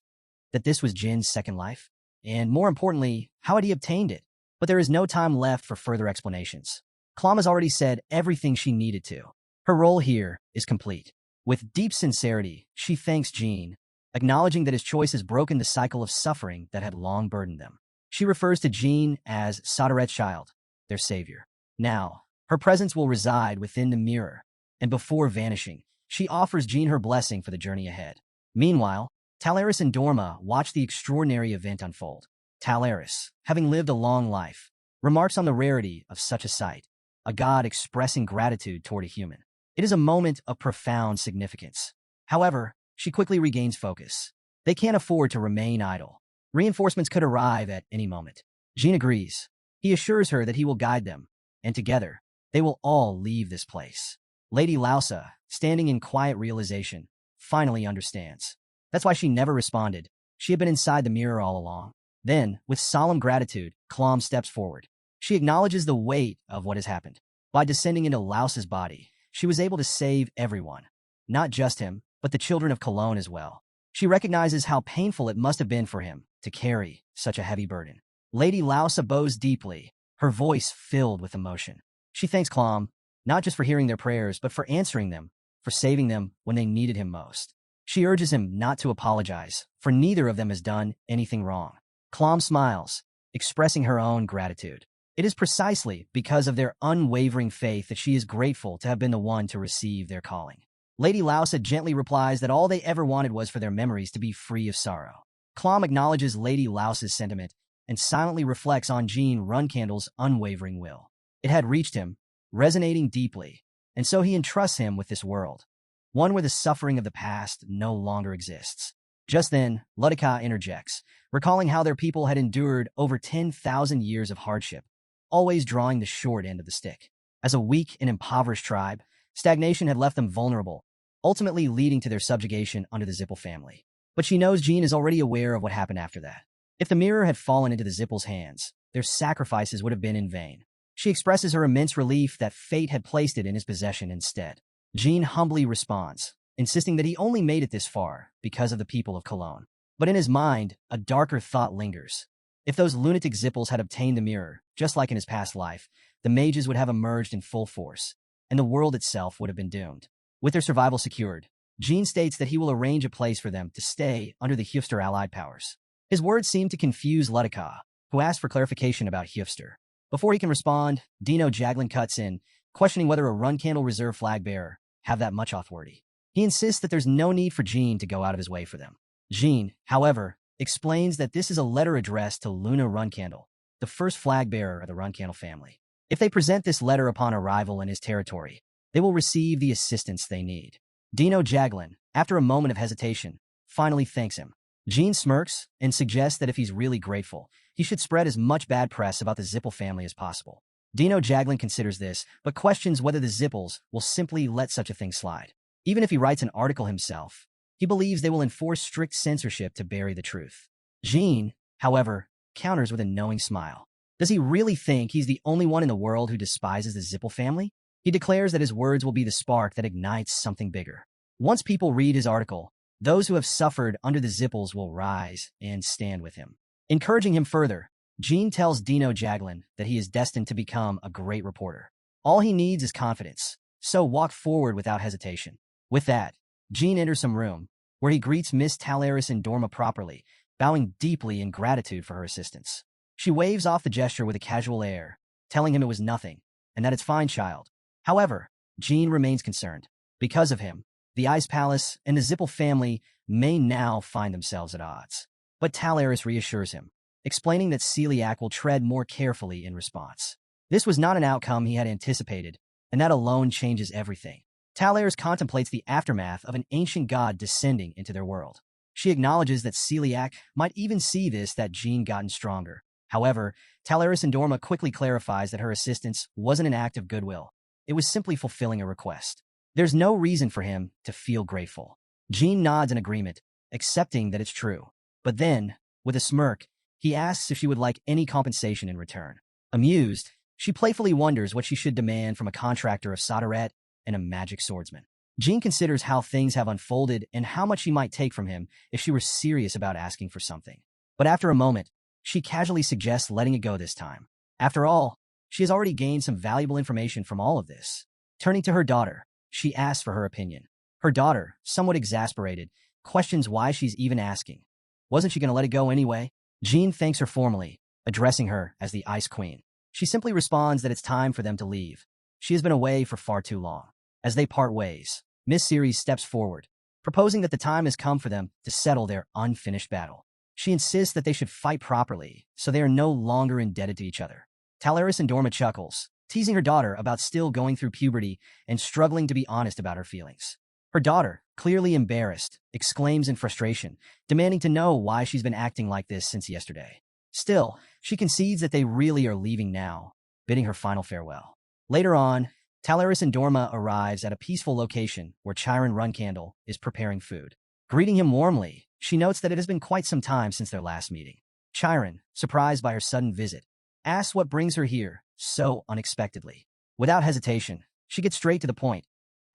That this was Jin's second life? And more importantly, how had he obtained it? But there is no time left for further explanations. Klom has already said everything she needed to. Her role here is complete. With deep sincerity, she thanks Jean, acknowledging that his choice has broken the cycle of suffering that had long burdened them. She refers to Jean as Sodaret's child, their savior. Now, her presence will reside within the mirror, and before vanishing, she offers Jean her blessing for the journey ahead. Meanwhile, Talaris and Dorma watch the extraordinary event unfold. Talaris, having lived a long life, remarks on the rarity of such a sight, a god expressing gratitude toward a human. It is a moment of profound significance. However, she quickly regains focus. They can't afford to remain idle. Reinforcements could arrive at any moment. Jean agrees. He assures her that he will guide them, and together, they will all leave this place. Lady Lausa, standing in quiet realization, finally understands. That's why she never responded. She had been inside the mirror all along. Then, with solemn gratitude, Klom steps forward. She acknowledges the weight of what has happened. By descending into Lausa's body, she was able to save everyone. Not just him, but the children of Cologne as well. She recognizes how painful it must have been for him to carry such a heavy burden. Lady Lausa bows deeply, her voice filled with emotion. She thanks Klom, not just for hearing their prayers, but for answering them, for saving them when they needed him most. She urges him not to apologize, for neither of them has done anything wrong. Klom smiles, expressing her own gratitude. It is precisely because of their unwavering faith that she is grateful to have been the one to receive their calling. Lady Lausa gently replies that all they ever wanted was for their memories to be free of sorrow. Klom acknowledges Lady Lausa's sentiment and silently reflects on Jean Runcandel's unwavering will. It had reached him, resonating deeply, and so he entrusts him with this world, one where the suffering of the past no longer exists. Just then, Ludika interjects, recalling how their people had endured over 10,000 years of hardship, always drawing the short end of the stick. As a weak and impoverished tribe, stagnation had left them vulnerable, ultimately leading to their subjugation under the Zippel family. But she knows Jean is already aware of what happened after that. If the mirror had fallen into the Zippel's hands, their sacrifices would have been in vain. She expresses her immense relief that fate had placed it in his possession instead. Jean humbly responds, insisting that he only made it this far because of the people of Cologne. But in his mind, a darker thought lingers. If those lunatic Zippels had obtained the mirror, just like in his past life, the mages would have emerged in full force, and the world itself would have been doomed. With their survival secured, Jean states that he will arrange a place for them to stay under the Hjufster allied powers. His words seem to confuse Ludika, who asks for clarification about Hjufster. Before he can respond, Dino Jaglin cuts in, questioning whether a Runcandel reserve flag bearer have that much authority. He insists that there's no need for Jean to go out of his way for them. Jean, however, explains that this is a letter addressed to Luna Runcandel, the first flag bearer of the Runcandel family. If they present this letter upon arrival in his territory, they will receive the assistance they need. Dino Jaglin, after a moment of hesitation, finally thanks him. Jean smirks and suggests that if he's really grateful, he should spread as much bad press about the Zippel family as possible. Dino Jaglin considers this, but questions whether the Zippels will simply let such a thing slide. Even if he writes an article himself, he believes they will enforce strict censorship to bury the truth. Jean, however, counters with a knowing smile. Does he really think he's the only one in the world who despises the Zippel family? He declares that his words will be the spark that ignites something bigger. Once people read his article, those who have suffered under the Zippels will rise and stand with him. Encouraging him further, Jean tells Dino Jaglin that he is destined to become a great reporter. All he needs is confidence, so walk forward without hesitation. With that, Jean enters some room, where he greets Miss Talaris and Dorma properly, bowing deeply in gratitude for her assistance. She waves off the gesture with a casual air, telling him it was nothing, and that it's fine, child. However, Jean remains concerned. Because of him, the Ice Palace and the Zippel family may now find themselves at odds. But Talaris reassures him, explaining that Celiac will tread more carefully in response. This was not an outcome he had anticipated, and that alone changes everything. Talaris contemplates the aftermath of an ancient god descending into their world. She acknowledges that Celiac might even see this that Jean gotten stronger. However, Talaris and Dorma quickly clarifies that her assistance wasn't an act of goodwill. It was simply fulfilling a request. There's no reason for him to feel grateful. Jean nods in agreement, accepting that it's true. But then, with a smirk, he asks if she would like any compensation in return. Amused, she playfully wonders what she should demand from a contractor of Solderet and a magic swordsman. Jean considers how things have unfolded and how much she might take from him if she were serious about asking for something. But after a moment, she casually suggests letting it go this time. After all, she has already gained some valuable information from all of this. Turning to her daughter, she asks for her opinion. Her daughter, somewhat exasperated, questions why she's even asking. Wasn't she going to let it go anyway? Jean thanks her formally, addressing her as the Ice Queen. She simply responds that it's time for them to leave. She has been away for far too long. As they part ways, Miss Ceres steps forward, proposing that the time has come for them to settle their unfinished battle. She insists that they should fight properly, so they are no longer indebted to each other. Talaris and Dorma chuckles, teasing her daughter about still going through puberty and struggling to be honest about her feelings. Her daughter, clearly embarrassed, exclaims in frustration, demanding to know why she's been acting like this since yesterday. Still, she concedes that they really are leaving now, bidding her final farewell. Later on, Talaris and Dorma arrives at a peaceful location where Chiron Runcandel is preparing food. Greeting him warmly, she notes that it has been quite some time since their last meeting. Chiron, surprised by her sudden visit, asks what brings her here so unexpectedly. Without hesitation, she gets straight to the point,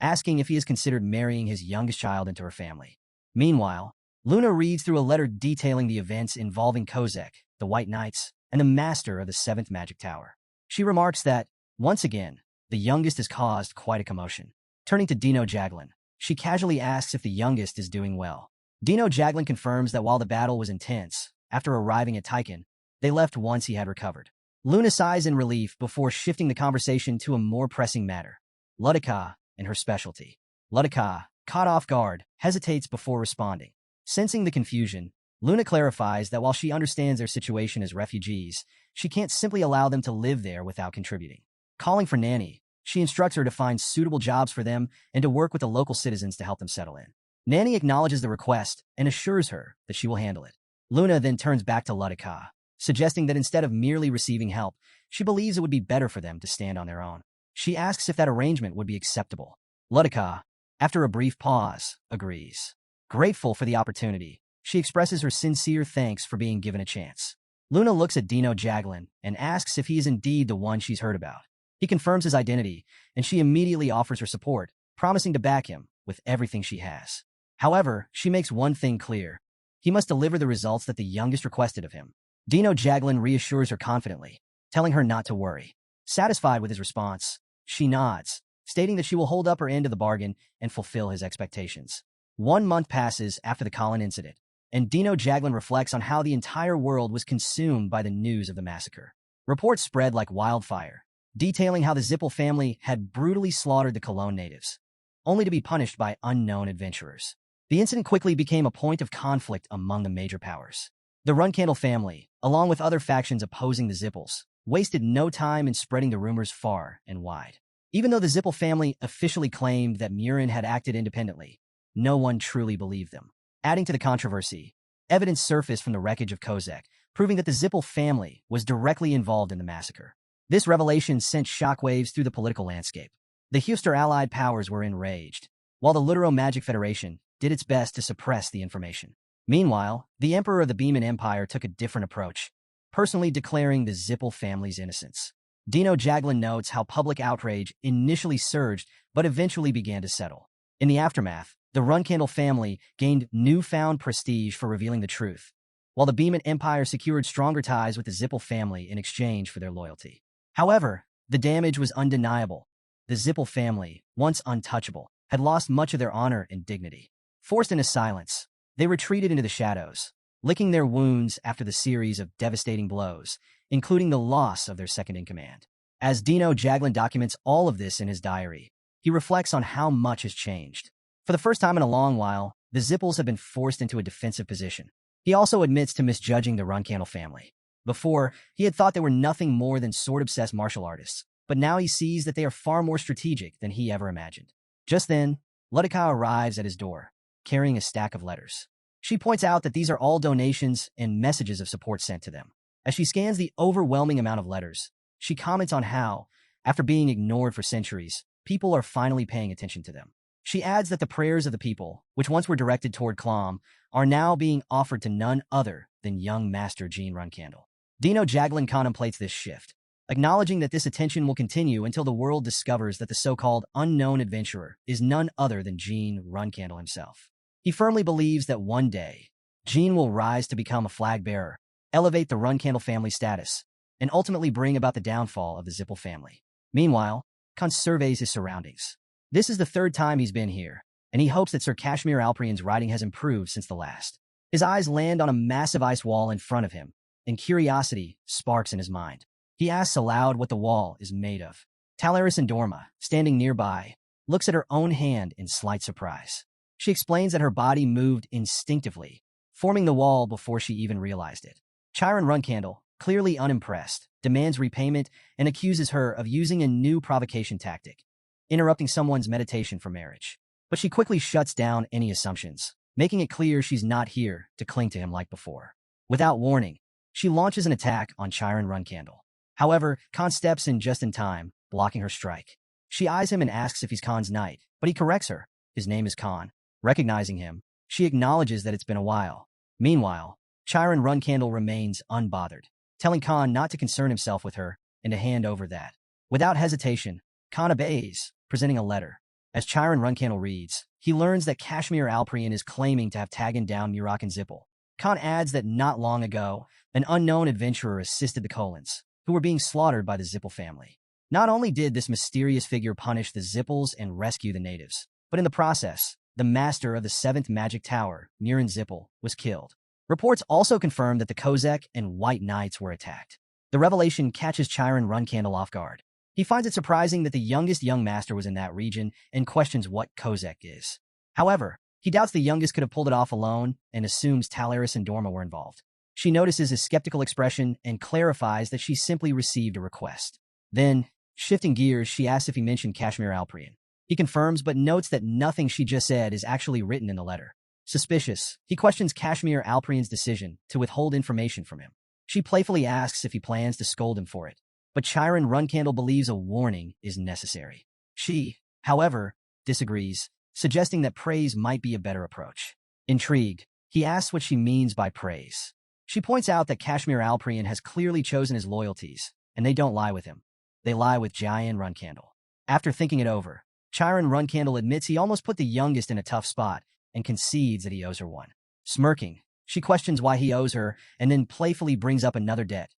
asking if he has considered marrying his youngest child into her family. Meanwhile, Luna reads through a letter detailing the events involving Kozek, the White Knights, and the master of the 7th Magic Tower. She remarks that, once again, the youngest has caused quite a commotion. Turning to Dino Jaglin, she casually asks if the youngest is doing well. Dino Jaglin confirms that while the battle was intense, after arriving at Tychon, they left once he had recovered. Luna sighs in relief before shifting the conversation to a more pressing matter, Ludica and her specialty. Ludica, caught off guard, hesitates before responding. Sensing the confusion, Luna clarifies that while she understands their situation as refugees, she can't simply allow them to live there without contributing. Calling for Nanny, she instructs her to find suitable jobs for them and to work with the local citizens to help them settle in. Nanny acknowledges the request and assures her that she will handle it. Luna then turns back to Ludica, suggesting that instead of merely receiving help, she believes it would be better for them to stand on their own. She asks if that arrangement would be acceptable. Ludica, after a brief pause, agrees. Grateful for the opportunity, she expresses her sincere thanks for being given a chance. Luna looks at Dino Jaglin and asks if he is indeed the one she's heard about. He confirms his identity, and she immediately offers her support, promising to back him with everything she has. However, she makes one thing clear. He must deliver the results that the youngest requested of him. Dino Jaglin reassures her confidently, telling her not to worry. Satisfied with his response, she nods, stating that she will hold up her end of the bargain and fulfill his expectations. 1 month passes after the Colin incident, and Dino Jaglin reflects on how the entire world was consumed by the news of the massacre. Reports spread like wildfire, detailing how the Zippel family had brutally slaughtered the Cologne natives, only to be punished by unknown adventurers. The incident quickly became a point of conflict among the major powers. The Runcandel family, along with other factions opposing the Zippels, wasted no time in spreading the rumors far and wide. Even though the Zippel family officially claimed that Murakan had acted independently, no one truly believed them. Adding to the controversy, evidence surfaced from the wreckage of Kozek, proving that the Zippel family was directly involved in the massacre. This revelation sent shockwaves through the political landscape. The Huster allied powers were enraged, while the Lutero Magic Federation did its best to suppress the information. Meanwhile, the Emperor of the Beeman Empire took a different approach, personally declaring the Zippel family's innocence. Dino Jaglin notes how public outrage initially surged but eventually began to settle. In the aftermath, the Runcandel family gained newfound prestige for revealing the truth, while the Beeman Empire secured stronger ties with the Zippel family in exchange for their loyalty. However, the damage was undeniable. The Zippel family, once untouchable, had lost much of their honor and dignity. Forced into silence, they retreated into the shadows, licking their wounds after the series of devastating blows, including the loss of their second-in-command. As Dino Jaglin documents all of this in his diary, he reflects on how much has changed. For the first time in a long while, the Zippels have been forced into a defensive position. He also admits to misjudging the Runcandel family. Before, he had thought they were nothing more than sword-obsessed martial artists, but now he sees that they are far more strategic than he ever imagined. Just then, Ludika arrives at his door, carrying a stack of letters. She points out that these are all donations and messages of support sent to them. As she scans the overwhelming amount of letters, she comments on how, after being ignored for centuries, people are finally paying attention to them. She adds that the prayers of the people, which once were directed toward Clom, are now being offered to none other than young Master Jean Runcandel. Dino Jaglin contemplates this shift, acknowledging that this attention will continue until the world discovers that the so-called unknown adventurer is none other than Jean Runcandel himself. He firmly believes that one day, Jean will rise to become a flag-bearer, elevate the Runcandel family status, and ultimately bring about the downfall of the Zippel family. Meanwhile, Khan surveys his surroundings. This is the third time he's been here, and he hopes that Sir Kashmir Alprian's writing has improved since the last. His eyes land on a massive ice wall in front of him, and curiosity sparks in his mind. He asks aloud what the wall is made of. Talaris Dorma, standing nearby, looks at her own hand in slight surprise. She explains that her body moved instinctively, forming the wall before she even realized it. Chiron Runcandel, clearly unimpressed, demands repayment and accuses her of using a new provocation tactic, interrupting someone's meditation for marriage. But she quickly shuts down any assumptions, making it clear she's not here to cling to him like before. Without warning, she launches an attack on Chiron Runcandel. However, Khan steps in just in time, blocking her strike. She eyes him and asks if he's Khan's knight, but he corrects her. His name is Khan. Recognizing him, she acknowledges that it's been a while. Meanwhile, Chiron Runcandel remains unbothered, telling Khan not to concern himself with her and to hand over that. Without hesitation, Khan obeys, presenting a letter. As Chiron Runcandel reads, he learns that Kashmir Alprian is claiming to have tagged down Murakan Zippel. Khan adds that not long ago, an unknown adventurer assisted the Colons, who were being slaughtered by the Zippel family. Not only did this mysterious figure punish the Zippels and rescue the natives, but in the process, the master of the 7th Magic Tower, Murakan Zippel, was killed. Reports also confirmed that the Kozek and White Knights were attacked. The revelation catches Chiron Runcandel off guard. He finds it surprising that the youngest young master was in that region and questions what Kozek is. However, he doubts the youngest could have pulled it off alone and assumes Talaris and Dorma were involved. She notices his skeptical expression and clarifies that she simply received a request. Then, shifting gears, she asks if he mentioned Kashmir Alprian. He confirms but notes that nothing she just said is actually written in the letter. Suspicious, he questions Kashmir Alprian's decision to withhold information from him. She playfully asks if he plans to scold him for it, but Chiron Runcandel believes a warning is necessary. She, however, disagrees, suggesting that praise might be a better approach. Intrigued, he asks what she means by praise. She points out that Kashmir Alprian has clearly chosen his loyalties, and they don't lie with him. They lie with Chiron Runcandel. After thinking it over, Chiron Runcandel admits he almost put the youngest in a tough spot and concedes that he owes her one. Smirking, she questions why he owes her and then playfully brings up another debt,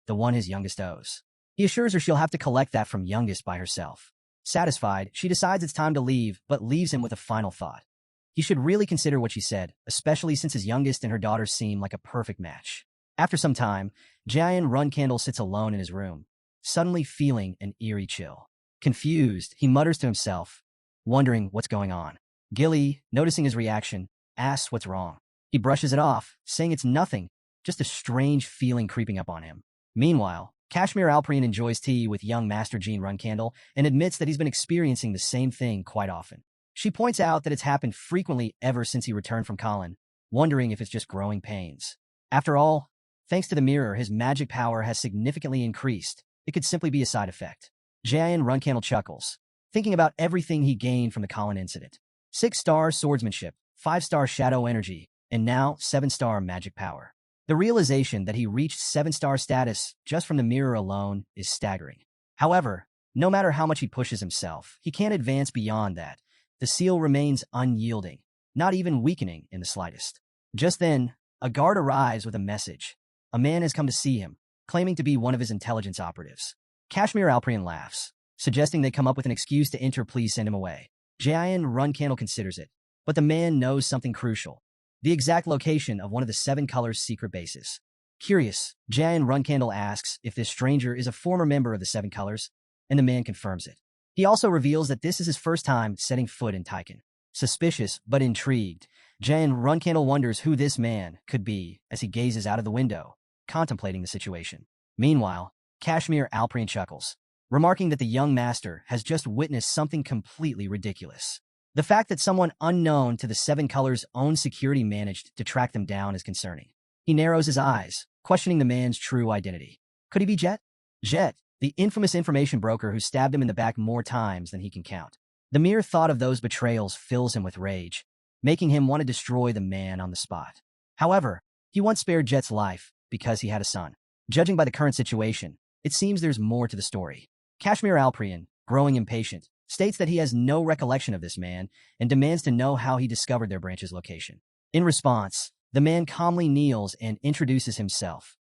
the one his youngest owes. He assures her she'll have to collect that from youngest by herself. Satisfied, she decides it's time to leave, but leaves him with a final thought. He should really consider what she said, especially since his youngest and her daughter seem like a perfect match. After some time, Chiron Runcandel sits alone in his room, suddenly feeling an eerie chill. Confused, he mutters to himself, wondering what's going on. Gilly, noticing his reaction, asks what's wrong. He brushes it off, saying it's nothing, just a strange feeling creeping up on him. Meanwhile, Kashmir Alprian enjoys tea with young Master Jean Runcandel and admits that he's been experiencing the same thing quite often. She points out that it's happened frequently ever since he returned from Colin, wondering if it's just growing pains. After all, thanks to the mirror, his magic power has significantly increased. It could simply be a side effect. Jayan Runcandel chuckles, thinking about everything he gained from the Colin incident. 6-star swordsmanship, 5-star shadow energy, and now 7-star magic power. The realization that he reached 7-star status just from the mirror alone is staggering. However, no matter how much he pushes himself, he can't advance beyond that. The seal remains unyielding, not even weakening in the slightest. Just then, a guard arrives with a message. A man has come to see him, claiming to be one of his intelligence operatives. Kashmir Alprian laughs, suggesting they come up with an excuse to enter. Please send him away. Jayan Runcandel considers it, but the man knows something crucial. The exact location of one of the 7 Colors' secret bases. Curious, Jayan Runcandel asks if this stranger is a former member of the 7 Colors, and the man confirms it. He also reveals that this is his first time setting foot in Taiken. Suspicious but intrigued, Jayan Runcandel wonders who this man could be as he gazes out of the window, contemplating the situation. Meanwhile, Kashmir Alprian chuckles, remarking that the young master has just witnessed something completely ridiculous. The fact that someone unknown to the 7 Colors' own security managed to track them down is concerning. He narrows his eyes, questioning the man's true identity. Could he be Jet? Jet, the infamous information broker who stabbed him in the back more times than he can count. The mere thought of those betrayals fills him with rage, making him want to destroy the man on the spot. However, he once spared Jet's life because he had a son. Judging by the current situation, it seems there's more to the story. Kashmir Alprian, growing impatient, states that he has no recollection of this man and demands to know how he discovered their branch's location. In response, the man calmly kneels and introduces himself.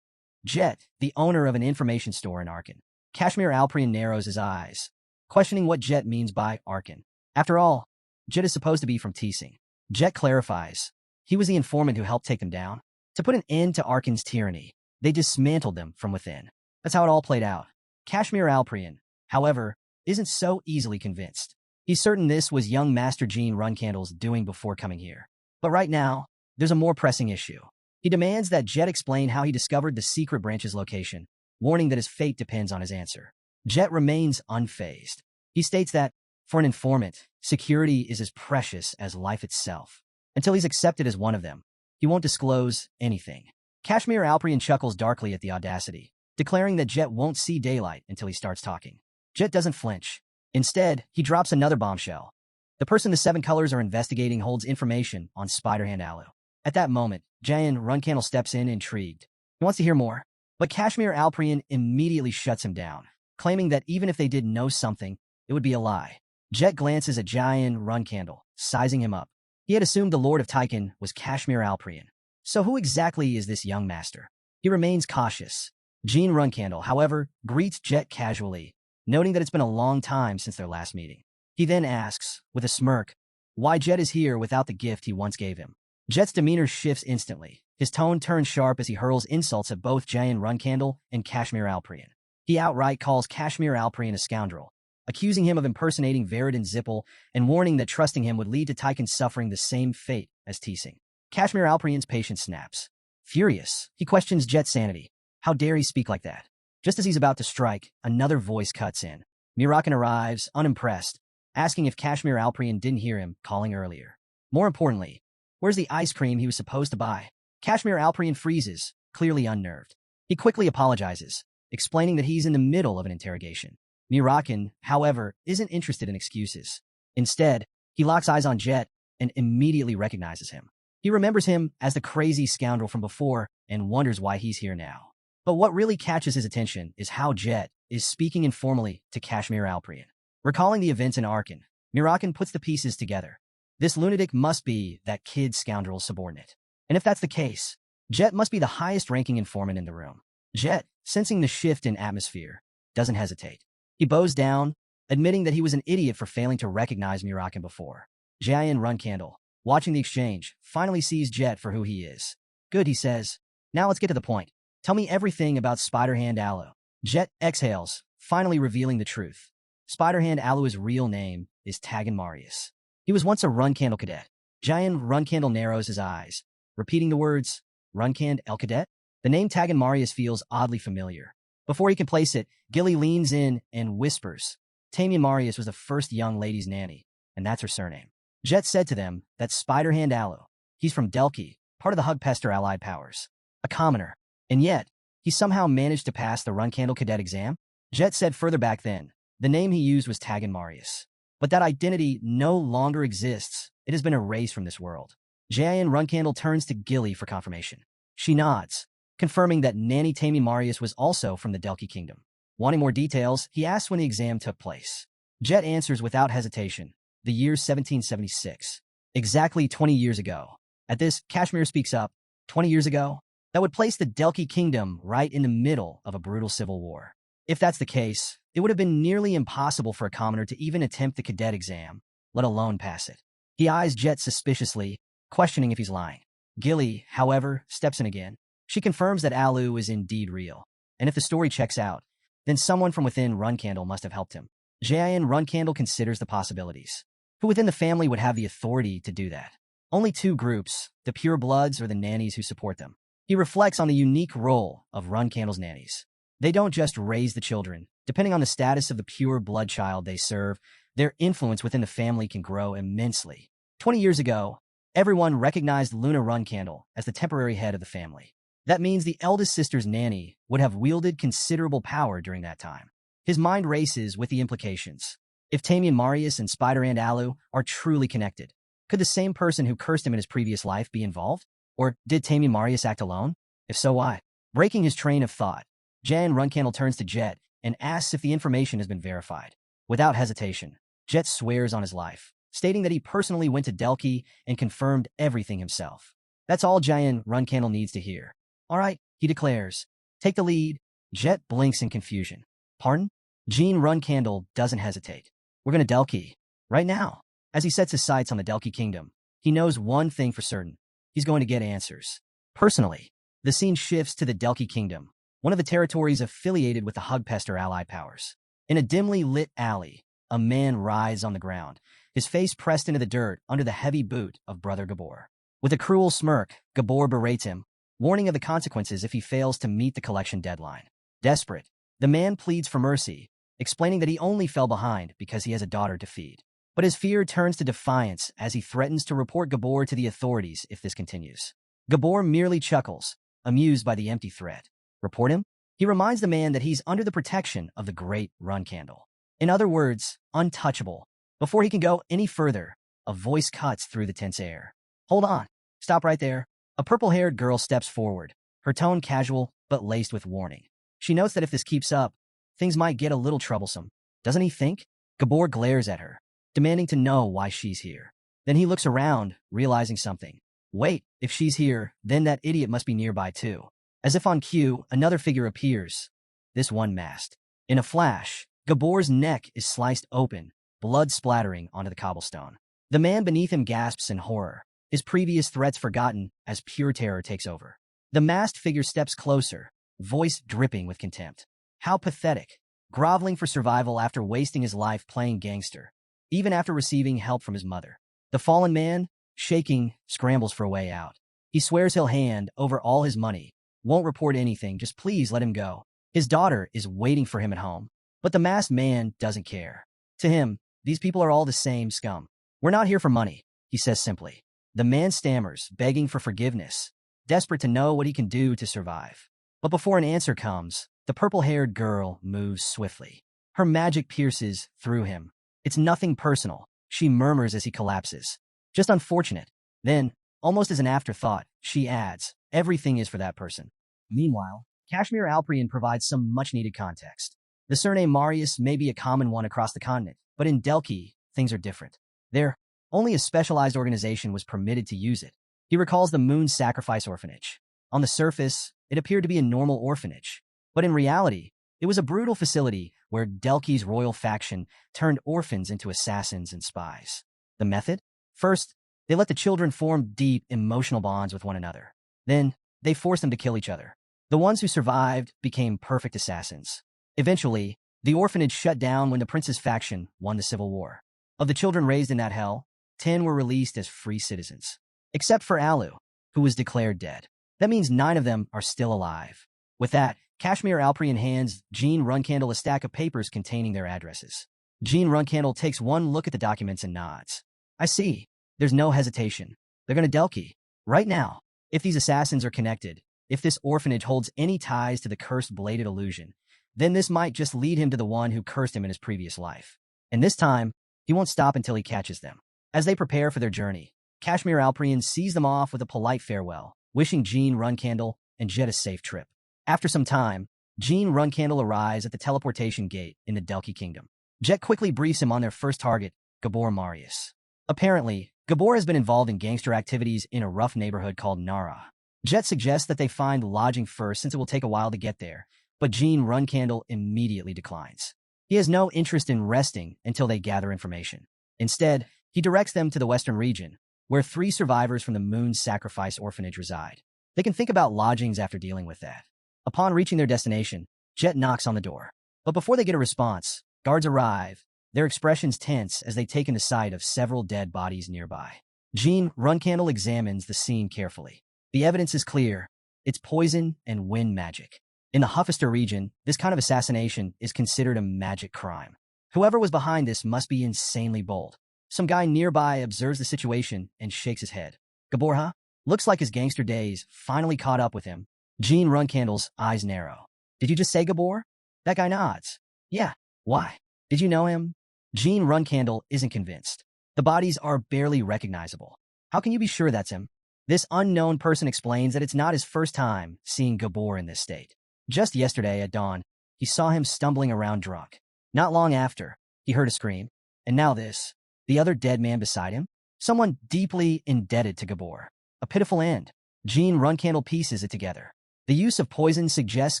Jet, the owner of an information store in Arkin. Kashmir Alprian narrows his eyes, questioning what Jet means by Arkin. After all, Jet is supposed to be from Teesing. Jet clarifies, he was the informant who helped take them down. To put an end to Arkin's tyranny, they dismantled them from within. That's how it all played out. Kashmir Alprian, however, isn't so easily convinced. He's certain this was young Master Jean Runcandel's doing before coming here. But right now, there's a more pressing issue. He demands that Jet explain how he discovered the secret branch's location, warning that his fate depends on his answer. Jet remains unfazed. He states that, for an informant, security is as precious as life itself. Until he's accepted as one of them, he won't disclose anything. Kashmir Alprian chuckles darkly at the audacity, declaring that Jet won't see daylight until he starts talking. Jet doesn't flinch. Instead, he drops another bombshell. The person the 7 Colors are investigating holds information on Spider-Hand Alu. At that moment, Jayan Runcandel steps in, intrigued. He wants to hear more, but Kashmir Alprian immediately shuts him down, claiming that even if they did know something, it would be a lie. Jet glances at Jayan Runcandel, sizing him up. He had assumed the Lord of Taiken was Kashmir Alprian. So who exactly is this young master? He remains cautious. Jean Runcandel, however, greets Jet casually, noting that it's been a long time since their last meeting. He then asks, with a smirk, why Jet is here without the gift he once gave him. Jet's demeanor shifts instantly. His tone turns sharp as he hurls insults at both Jayan Runcandel and Kashmir Alprian. He outright calls Kashmir Alprian a scoundrel, accusing him of impersonating Veridin Zippel and warning that trusting him would lead to Taiken suffering the same fate as Teesing. Kashmir Alprian's patience snaps. Furious, he questions Jet's sanity. How dare he speak like that? Just as he's about to strike, another voice cuts in. Murakan arrives, unimpressed, asking if Kashmir Alprian didn't hear him calling earlier. More importantly, where's the ice cream he was supposed to buy? Kashmir Alprian freezes, clearly unnerved. He quickly apologizes, explaining that he's in the middle of an interrogation. Murakan, however, isn't interested in excuses. Instead, he locks eyes on Jet and immediately recognizes him. He remembers him as the crazy scoundrel from before and wonders why he's here now. But what really catches his attention is how Jet is speaking informally to Kashmir Alprian. Recalling the events in Arkin, Murakan puts the pieces together. This lunatic must be that kid scoundrel's subordinate. And if that's the case, Jet must be the highest-ranking informant in the room. Jet, sensing the shift in atmosphere, doesn't hesitate. He bows down, admitting that he was an idiot for failing to recognize Murakan before. Jayan Runcandel, watching the exchange, finally sees Jet for who he is. Good, he says. Now let's get to the point. Tell me everything about Spider-Hand Alu. Jet exhales, finally revealing the truth. Spider-Hand Alu's real name is Tagan Marius. He was once a Runcandel cadet, Giant Runcandel narrows his eyes, repeating the words, Runcand El Cadet? The name Tagan Marius feels oddly familiar. Before he can place it, Gilly leans in and whispers, Tamian Marius was the first young lady's nanny, and that's her surname. Jet said to them, that's Spiderhand Alu. He's from Delki, part of the Hugpester allied powers. A commoner. And yet, he somehow managed to pass the Runcandel cadet exam? Jet said further back then, the name he used was Tagan Marius. But that identity no longer exists. It has been erased from this world. Jayan Runcandel turns to Gilly for confirmation. She nods, confirming that Nanny Tamian Marius was also from the Delki kingdom. Wanting more details, he asks when the exam took place. Jet answers without hesitation, the year 1776. Exactly 20 years ago. At this, Kashmir speaks up. 20 years ago? That would place the Delki kingdom right in the middle of a brutal civil war. If that's the case, it would have been nearly impossible for a commoner to even attempt the cadet exam, let alone pass it. He eyes Jet suspiciously, questioning if he's lying. Gilly, however, steps in again. She confirms that Alu is indeed real. And if the story checks out, then someone from within Runcandel must have helped him. Jayan Runcandel considers the possibilities. Who within the family would have the authority to do that? Only two groups, the pure bloods or the nannies who support them. He reflects on the unique role of Runcandel's nannies. They don't just raise the children. Depending on the status of the pure blood child they serve, their influence within the family can grow immensely. 20 years ago, everyone recognized Luna Runcandel as the temporary head of the family. That means the eldest sister's nanny would have wielded considerable power during that time. His mind races with the implications. If Tamian Marius and Spider-and Alu are truly connected, could the same person who cursed him in his previous life be involved? Or did Tamian Marius act alone? If so, why? Breaking his train of thought, Jan Runcandel turns to Jet and asks if the information has been verified. Without hesitation, Jet swears on his life, stating that he personally went to Delki and confirmed everything himself. That's all Jan Runcandel needs to hear. All right, he declares. Take the lead. Jet blinks in confusion. Pardon? Jean Runcandel doesn't hesitate. We're going to Delki. Right now. As he sets his sights on the Delki kingdom, he knows one thing for certain. He's going to get answers. Personally, the scene shifts to the Delki kingdom, one of the territories affiliated with the Hugpester allied powers. In a dimly lit alley, a man writhes on the ground, his face pressed into the dirt under the heavy boot of Brother Gabor. With a cruel smirk, Gabor berates him, warning of the consequences if he fails to meet the collection deadline. Desperate, the man pleads for mercy, explaining that he only fell behind because he has a daughter to feed. But his fear turns to defiance as he threatens to report Gabor to the authorities if this continues. Gabor merely chuckles, amused by the empty threat. Report him? He reminds the man that he's under the protection of the great Runcandel. In other words, untouchable. Before he can go any further, a voice cuts through the tense air. Hold on. Stop right there. A purple-haired girl steps forward, her tone casual but laced with warning. She notes that if this keeps up, things might get a little troublesome. Doesn't he think? Gabor glares at her, demanding to know why she's here. Then he looks around, realizing something. Wait, if she's here, then that idiot must be nearby too. As if on cue, another figure appears, this one masked. In a flash, Gabor's neck is sliced open, blood splattering onto the cobblestone. The man beneath him gasps in horror, his previous threats forgotten as pure terror takes over. The masked figure steps closer, voice dripping with contempt. How pathetic, groveling for survival after wasting his life playing gangster, even after receiving help from his mother. The fallen man, shaking, scrambles for a way out. He swears he'll hand over all his money, won't report anything, just please let him go. His daughter is waiting for him at home, but the masked man doesn't care. To him, these people are all the same scum. We're not here for money, he says simply. The man stammers, begging for forgiveness, desperate to know what he can do to survive. But before an answer comes, the purple-haired girl moves swiftly. Her magic pierces through him. It's nothing personal, she murmurs as he collapses. Just unfortunate. Then, almost as an afterthought, she adds, everything is for that person. Meanwhile, Kashmir Alprian provides some much-needed context. The surname Marius may be a common one across the continent, but in Delki, things are different. There, only a specialized organization was permitted to use it. He recalls the Moon Sacrifice Orphanage. On the surface, it appeared to be a normal orphanage, but in reality, it was a brutal facility where Delki's royal faction turned orphans into assassins and spies. The method? First, they let the children form deep emotional bonds with one another. Then, they forced them to kill each other. The ones who survived became perfect assassins. Eventually, the orphanage shut down when the prince's faction won the civil war. Of the children raised in that hell, 10 were released as free citizens, except for Alu, who was declared dead. That means 9 of them are still alive. With that, Kashmir Alprian hands Jean Runcandel a stack of papers containing their addresses. Jean Runcandel takes one look at the documents and nods. I see. There's no hesitation. They're going to Delki. Right now. If these assassins are connected, if this orphanage holds any ties to the cursed bladed illusion, then this might just lead him to the one who cursed him in his previous life. And this time, he won't stop until he catches them. As they prepare for their journey, Kashmir Alprian sees them off with a polite farewell, wishing Jean Runcandel and Jet a safe trip. After some time, Jean Runcandel arrives at the teleportation gate in the Delki Kingdom. Jet quickly briefs him on their first target, Gabor Marius. Apparently, Gabor has been involved in gangster activities in a rough neighborhood called Nara. Jet suggests that they find lodging first since it will take a while to get there, but Jean Runcandel immediately declines. He has no interest in resting until they gather information. Instead, he directs them to the western region, where 3 survivors from the Moon's Sacrifice Orphanage reside. They can think about lodgings after dealing with that. Upon reaching their destination, Jet knocks on the door. But before they get a response, guards arrive, their expressions tense as they take in the sight of several dead bodies nearby. Jean Runcandel examines the scene carefully. The evidence is clear. It's poison and wind magic. In the Huffister region, this kind of assassination is considered a magic crime. Whoever was behind this must be insanely bold. Some guy nearby observes the situation and shakes his head. Gabor, huh? Looks like his gangster days finally caught up with him. Jean Runcandel's eyes narrow. Did you just say Gabor? That guy nods. Yeah. Why? Did you know him? Jean Runcandel isn't convinced. The bodies are barely recognizable. How can you be sure that's him? This unknown person explains that it's not his first time seeing Gabor in this state. Just yesterday at dawn, he saw him stumbling around drunk. Not long after, he heard a scream. And now this. The other dead man beside him? Someone deeply indebted to Gabor. A pitiful end. Jean Runcandel pieces it together. The use of poison suggests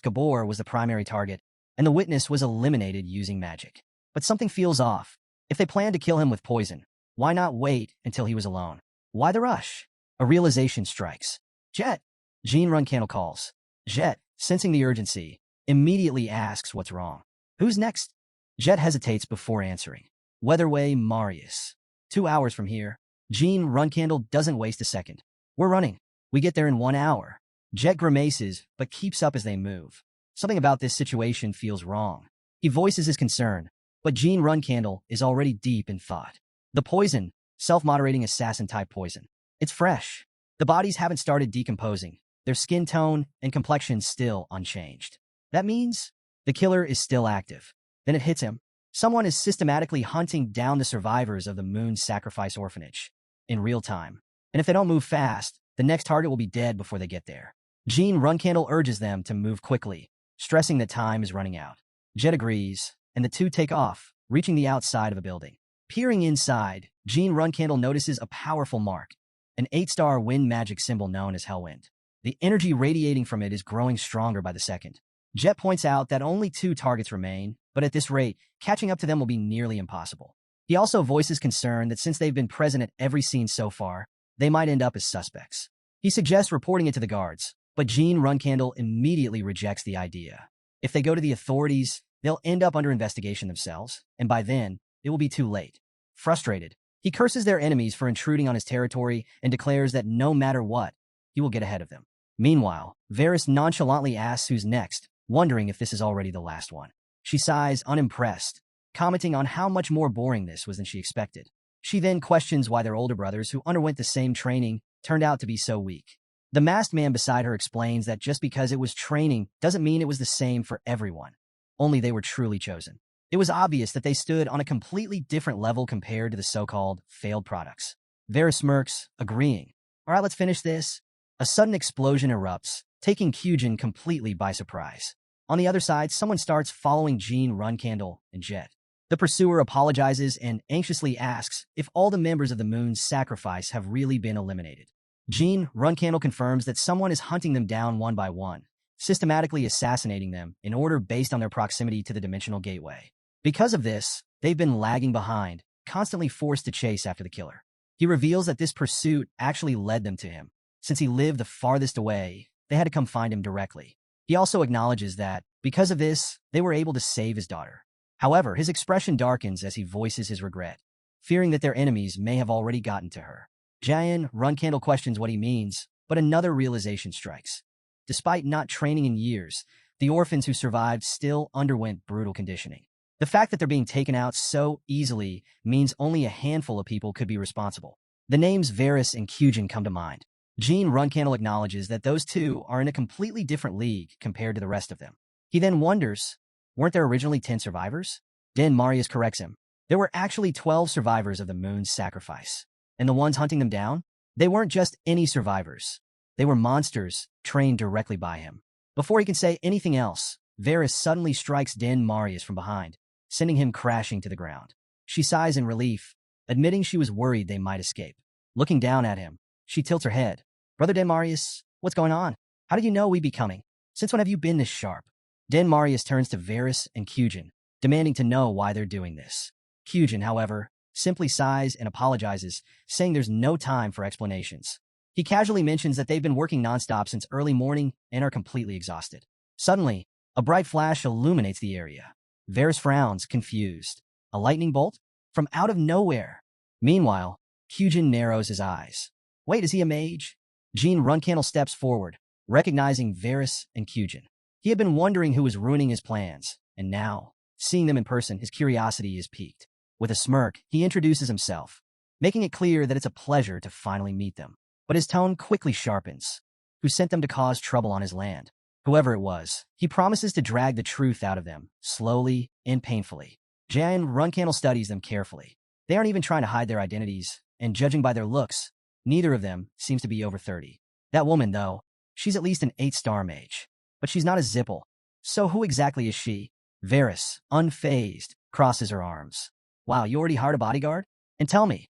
Gabor was the primary target, and the witness was eliminated using magic. But something feels off. If they planned to kill him with poison, why not wait until he was alone? Why the rush? A realization strikes. Jet! Jean Runcandel calls. Jet, sensing the urgency, immediately asks what's wrong. Who's next? Jet hesitates before answering. Weatherway Marius. 2 hours from here. Jean Runcandel doesn't waste a second. We're running. We get there in 1 hour. Jet grimaces, but keeps up as they move. Something about this situation feels wrong. He voices his concern, but Jean Runcandel is already deep in thought. The poison, self-moderating assassin-type poison. It's fresh. The bodies haven't started decomposing. Their skin tone and complexion still unchanged. That means the killer is still active. Then it hits him. Someone is systematically hunting down the survivors of the Moon's Sacrifice Orphanage in real time. And if they don't move fast, the next target will be dead before they get there. Jean Runcandel urges them to move quickly, stressing that time is running out. Jet agrees, and the two take off, reaching the outside of a building. Peering inside, Jean Runcandel notices a powerful mark, an 8-star wind magic symbol known as Hellwind. The energy radiating from it is growing stronger by the second. Jet points out that only 2 targets remain, but at this rate, catching up to them will be nearly impossible. He also voices concern that since they've been present at every scene so far, they might end up as suspects. He suggests reporting it to the guards, but Jean Runcandel immediately rejects the idea. If they go to the authorities, they'll end up under investigation themselves, and by then, it will be too late. Frustrated, he curses their enemies for intruding on his territory and declares that no matter what, he will get ahead of them. Meanwhile, Varys nonchalantly asks who's next, wondering if this is already the last one. She sighs, unimpressed, commenting on how much more boring this was than she expected. She then questions why their older brothers, who underwent the same training, turned out to be so weak. The masked man beside her explains that just because it was training doesn't mean it was the same for everyone. Only they were truly chosen. It was obvious that they stood on a completely different level compared to the so-called failed products. Varys smirks, agreeing. All right, let's finish this. A sudden explosion erupts, taking Kyujin completely by surprise. On the other side, someone starts following Jean Runcandel and Jet. The pursuer apologizes and anxiously asks if all the members of the Moon's Sacrifice have really been eliminated. Jean Runcandel confirms that someone is hunting them down one by one, systematically assassinating them in order based on their proximity to the dimensional gateway. Because of this, they've been lagging behind, constantly forced to chase after the killer. He reveals that this pursuit actually led them to him. Since he lived the farthest away, they had to come find him directly. He also acknowledges that, because of this, they were able to save his daughter. However, his expression darkens as he voices his regret. fearing that their enemies may have already gotten to her. Jayan Runcandel questions what he means, but another realization strikes. Despite not training in years, the orphans who survived still underwent brutal conditioning. The fact that they're being taken out so easily means only a handful of people could be responsible. The names Varys and Kyujin come to mind. Jean Runcandel acknowledges that those two are in a completely different league compared to the rest of them. He then wonders, weren't there originally 10 survivors? Den Marius corrects him. There were actually 12 survivors of the moon's sacrifice. And the ones hunting them down? They weren't just any survivors. They were monsters trained directly by him. Before he can say anything else, Varys suddenly strikes Den Marius from behind, sending him crashing to the ground. She sighs in relief, admitting she was worried they might escape. Looking down at him, she tilts her head. Brother Den Marius, what's going on? How did you know we'd be coming? Since when have you been this sharp? Den Marius turns to Varys and Kyujin, demanding to know why they're doing this. Kyujin, however, simply sighs and apologizes, saying there's no time for explanations. He casually mentions that they've been working nonstop since early morning and are completely exhausted. Suddenly, a bright flash illuminates the area. Varys frowns, confused. A lightning bolt? From out of nowhere. Meanwhile, Kyujin narrows his eyes. Wait, is he a mage? Jean Runcandel steps forward, recognizing Varys and Kyujin. He had been wondering who was ruining his plans, and now, seeing them in person, his curiosity is piqued. With a smirk, he introduces himself, making it clear that it's a pleasure to finally meet them. But his tone quickly sharpens. Who sent them to cause trouble on his land? Whoever it was, he promises to drag the truth out of them, slowly and painfully. Jan Runcandel studies them carefully. They aren't even trying to hide their identities, and judging by their looks, neither of them seems to be over 30. That woman, though, she's at least an 8-star mage. But she's not a Zipple. So who exactly is she? Varys, unfazed, crosses her arms. Wow, you already hired a bodyguard? And tell me,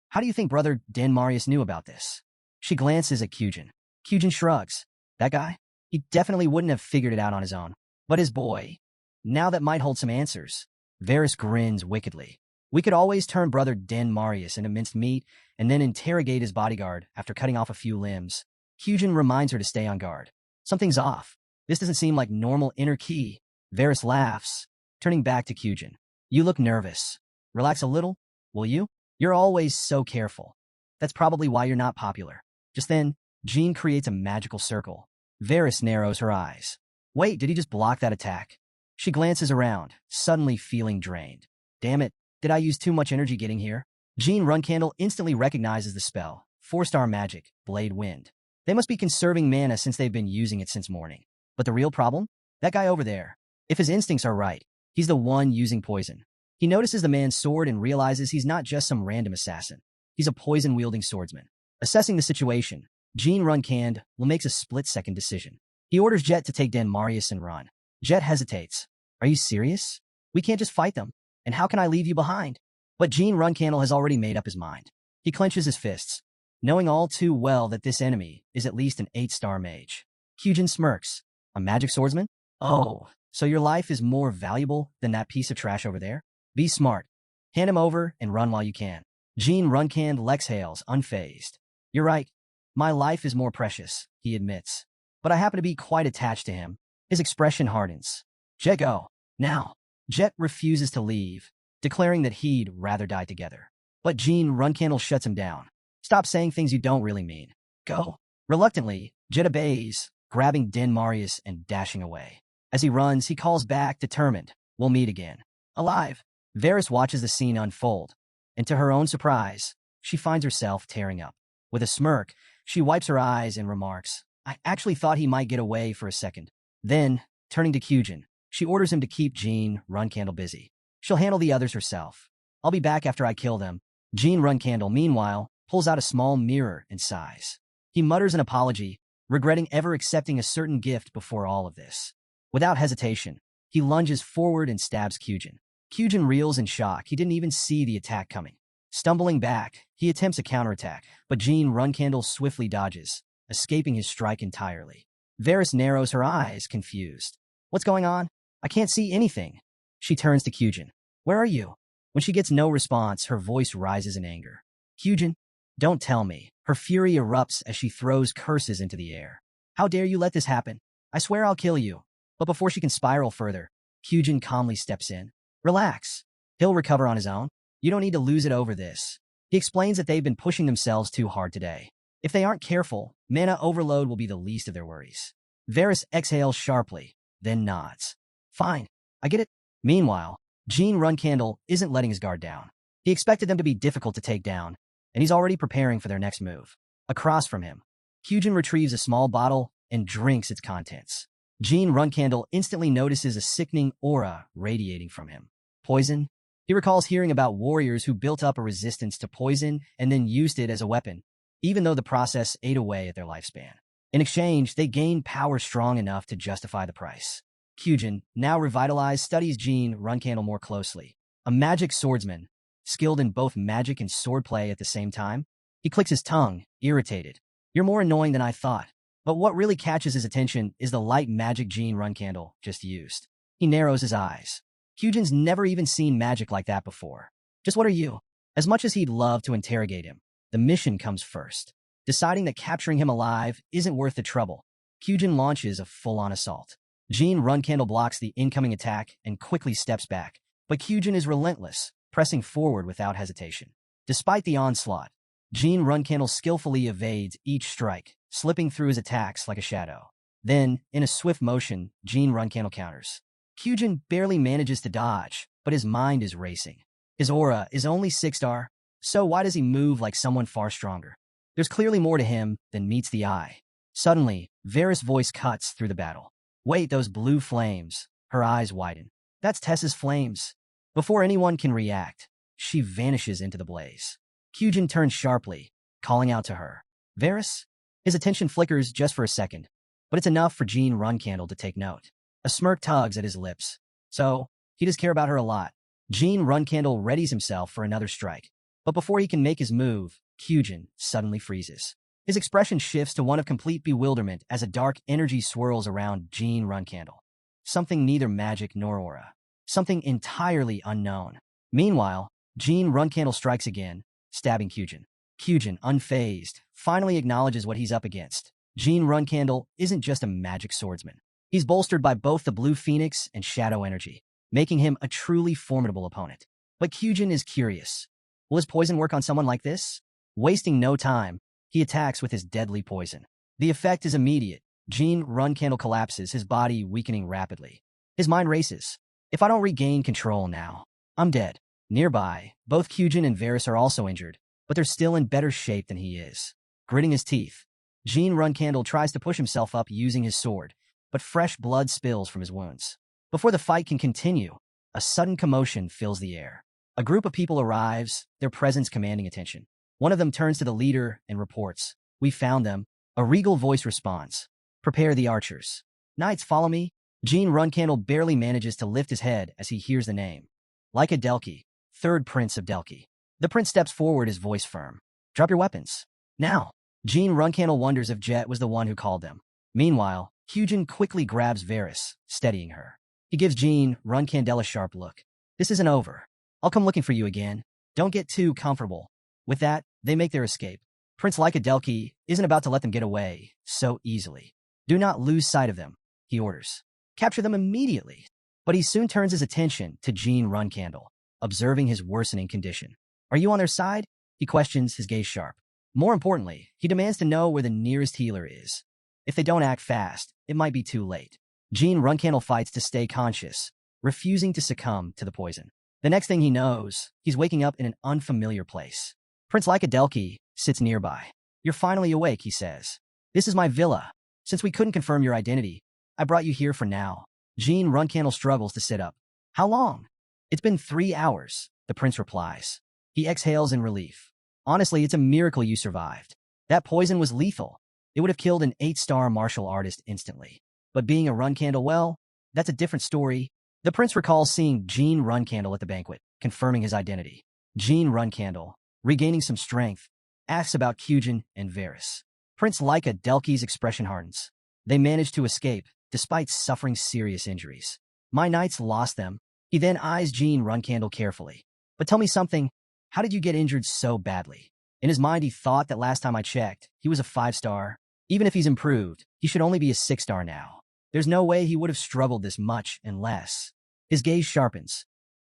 how do you think Brother Den Marius knew about this? She glances at Kyujin. Kyujin shrugs. That guy? He definitely wouldn't have figured it out on his own. But his boy? Now that might hold some answers. Varys grins wickedly. We could always turn Brother Den Marius into minced meat and then interrogate his bodyguard after cutting off a few limbs. Kyujin reminds her to stay on guard. Something's off. This doesn't seem like normal inner ki. Varys laughs, turning back to Kyujin. You look nervous. Relax a little, will you? You're always so careful. That's probably why you're not popular. Just then, Jean creates a magical circle. Varys narrows her eyes. Wait, did he just block that attack? She glances around, suddenly feeling drained. Damn it, did I use too much energy getting here? Jean Runcandel instantly recognizes the spell. 4-star magic, Blade Wind. They must be conserving mana since they've been using it since morning. But the real problem? That guy over there. If his instincts are right, he's the one using poison. He notices the man's sword and realizes he's not just some random assassin. He's a poison-wielding swordsman. Assessing the situation, Jean Runcandel makes a split-second decision. He orders Jet to take Den Marius and run. Jet hesitates. Are you serious? We can't just fight them. And how can I leave you behind? But Jean Runcandel has already made up his mind. He clenches his fists, knowing all too well that this enemy is at least an 8-star mage. Kyujin smirks. A magic swordsman? Oh, so your life is more valuable than that piece of trash over there? Be smart. Hand him over and run while you can. Jean Runcandel exhales, unfazed. You're right. My life is more precious, he admits. But I happen to be quite attached to him. His expression hardens. Jet, go. Now. Jet refuses to leave, declaring that he'd rather die together. But Jean Runcandel shuts him down. Stop saying things you don't really mean. Go. Reluctantly, Jet obeys, grabbing Den Marius and dashing away. As he runs, he calls back, determined. We'll meet again. Alive. Varys watches the scene unfold, and to her own surprise, she finds herself tearing up. With a smirk, she wipes her eyes and remarks, I actually thought he might get away for a second. Then, turning to Kyujin, she orders him to keep Jean Runcandel busy. She'll handle the others herself. I'll be back after I kill them. Jean Runcandel, meanwhile, pulls out a small mirror and sighs. He mutters an apology, regretting ever accepting a certain gift before all of this. Without hesitation, he lunges forward and stabs Kyujin. Kyujin reels in shock. He didn't even see the attack coming. Stumbling back, he attempts a counterattack, but Jean Runcandel swiftly dodges, escaping his strike entirely. Varys narrows her eyes, confused. What's going on? I can't see anything. She turns to Kyujin. Where are you? When she gets no response, her voice rises in anger. Kyujin, don't tell me. Her fury erupts as she throws curses into the air. How dare you let this happen? I swear I'll kill you. But before she can spiral further, Kyujin calmly steps in. Relax. He'll recover on his own. You don't need to lose it over this. He explains that they've been pushing themselves too hard today. If they aren't careful, mana overload will be the least of their worries. Varys exhales sharply, then nods. Fine, I get it. Meanwhile, Gene Runcandel isn't letting his guard down. He expected them to be difficult to take down, and he's already preparing for their next move. Across from him, Kyujin retrieves a small bottle and drinks its contents. Gene Runcandel instantly notices a sickening aura radiating from him. Poison? He recalls hearing about warriors who built up a resistance to poison and then used it as a weapon, even though the process ate away at their lifespan. In exchange, they gained power strong enough to justify the price. Kyujin, now revitalized, studies Gene Runcandel more closely. A magic swordsman, skilled in both magic and swordplay at the same time. He clicks his tongue, irritated. You're more annoying than I thought. But what really catches his attention is the light magic Gene Runcandel just used. He narrows his eyes. Kyujin's never even seen magic like that before. Just what are you? As much as he'd love to interrogate him, the mission comes first. Deciding that capturing him alive isn't worth the trouble, Kyujin launches a full-on assault. Gene Runcandel blocks the incoming attack and quickly steps back, but Kyujin is relentless, pressing forward without hesitation. Despite the onslaught, Gene Runcandel skillfully evades each strike, slipping through his attacks like a shadow. Then, in a swift motion, Gene Runcandel counters. Kyujin barely manages to dodge, but his mind is racing. His aura is only 6-star, so why does he move like someone far stronger? There's clearly more to him than meets the eye. Suddenly, Varys' voice cuts through the battle. Wait, those blue flames. Her eyes widen. That's Tessa's flames. Before anyone can react, she vanishes into the blaze. Kyujin turns sharply, calling out to her. Varys? His attention flickers just for a second, but it's enough for Gene Runcandel to take note. A smirk tugs at his lips. So, he does care about her a lot. Gene Runcandel readies himself for another strike. But before he can make his move, Kyujin suddenly freezes. His expression shifts to one of complete bewilderment as a dark energy swirls around Gene Runcandel. Something neither magic nor aura. Something entirely unknown. Meanwhile, Gene Runcandel strikes again, stabbing Kyujin. Kyujin, unfazed, finally acknowledges what he's up against. Gene Runcandel isn't just a magic swordsman. He's bolstered by both the Blue Phoenix and Shadow Energy, making him a truly formidable opponent. But Kyujin is curious. Will his poison work on someone like this? Wasting no time, he attacks with his deadly poison. The effect is immediate. Gene Runcandel collapses, his body weakening rapidly. His mind races. If I don't regain control now, I'm dead. Nearby, both Kyujin and Varys are also injured, but they're still in better shape than he is. Gritting his teeth, Gene Runcandel tries to push himself up using his sword, but fresh blood spills from his wounds. Before the fight can continue, a sudden commotion fills the air. A group of people arrives, their presence commanding attention. One of them turns to the leader and reports, "We found them." A regal voice responds, "Prepare the archers." "Knights, follow me." Gene Runcandel barely manages to lift his head as he hears the name. Lyca Delki, 3rd Prince of Delki. The prince steps forward, his voice firm. "Drop your weapons. Now." Gene Runcandel wonders if Jet was the one who called them. Meanwhile, Kyujin quickly grabs Varys, steadying her. He gives Gene Runcandel a sharp look. "This isn't over. I'll come looking for you again. Don't get too comfortable." With that, they make their escape. Prince Lyca Delki isn't about to let them get away so easily. "Do not lose sight of them," he orders. "Capture them immediately." But he soon turns his attention to Gene Runcandel, observing his worsening condition. "Are you on their side?" he questions, his gaze sharp. More importantly, he demands to know where the nearest healer is. If they don't act fast, it might be too late. Gene Runcandel fights to stay conscious, refusing to succumb to the poison. The next thing he knows, he's waking up in an unfamiliar place. Prince Lyca Delki sits nearby. "You're finally awake," he says. "This is my villa. Since we couldn't confirm your identity, I brought you here for now." Gene Runcandel struggles to sit up. "How long?" "It's been 3 hours," the prince replies. He exhales in relief. "Honestly, it's a miracle you survived. That poison was lethal. It would have killed an 8-star martial artist instantly. But being a Runcandel, well, that's a different story." The prince recalls seeing Gene Runcandel at the banquet, confirming his identity. Gene Runcandel, regaining some strength, asks about Kyujin and Varys. Prince Lyca Delki's expression hardens. They managed to escape, despite suffering serious injuries. "My knights lost them." He then eyes Gene Runcandel carefully. "But tell me something, how did you get injured so badly?" In his mind, he thought that last time I checked, he was a 5-star. Even if he's improved, he should only be a 6-star now. There's no way he would have struggled this much unless... His gaze sharpens.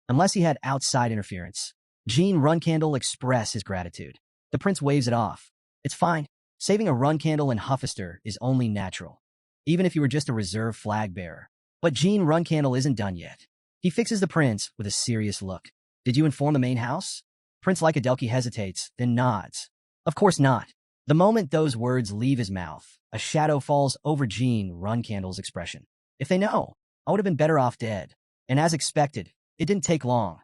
Unless he had outside interference. Jean Runcandel express his gratitude. The prince waves it off. It's fine. Saving a Runcandel in Huffister is only natural, even if you were just a reserve flag bearer. But Jean Runcandel isn't done yet. He fixes the prince with a serious look. Did you inform the main house? Prince Lycadelki hesitates, then nods. Of course not. The moment those words leave his mouth, a shadow falls over Jean Runcandel's expression. If they know, I would have been better off dead. And as expected, it didn't take long.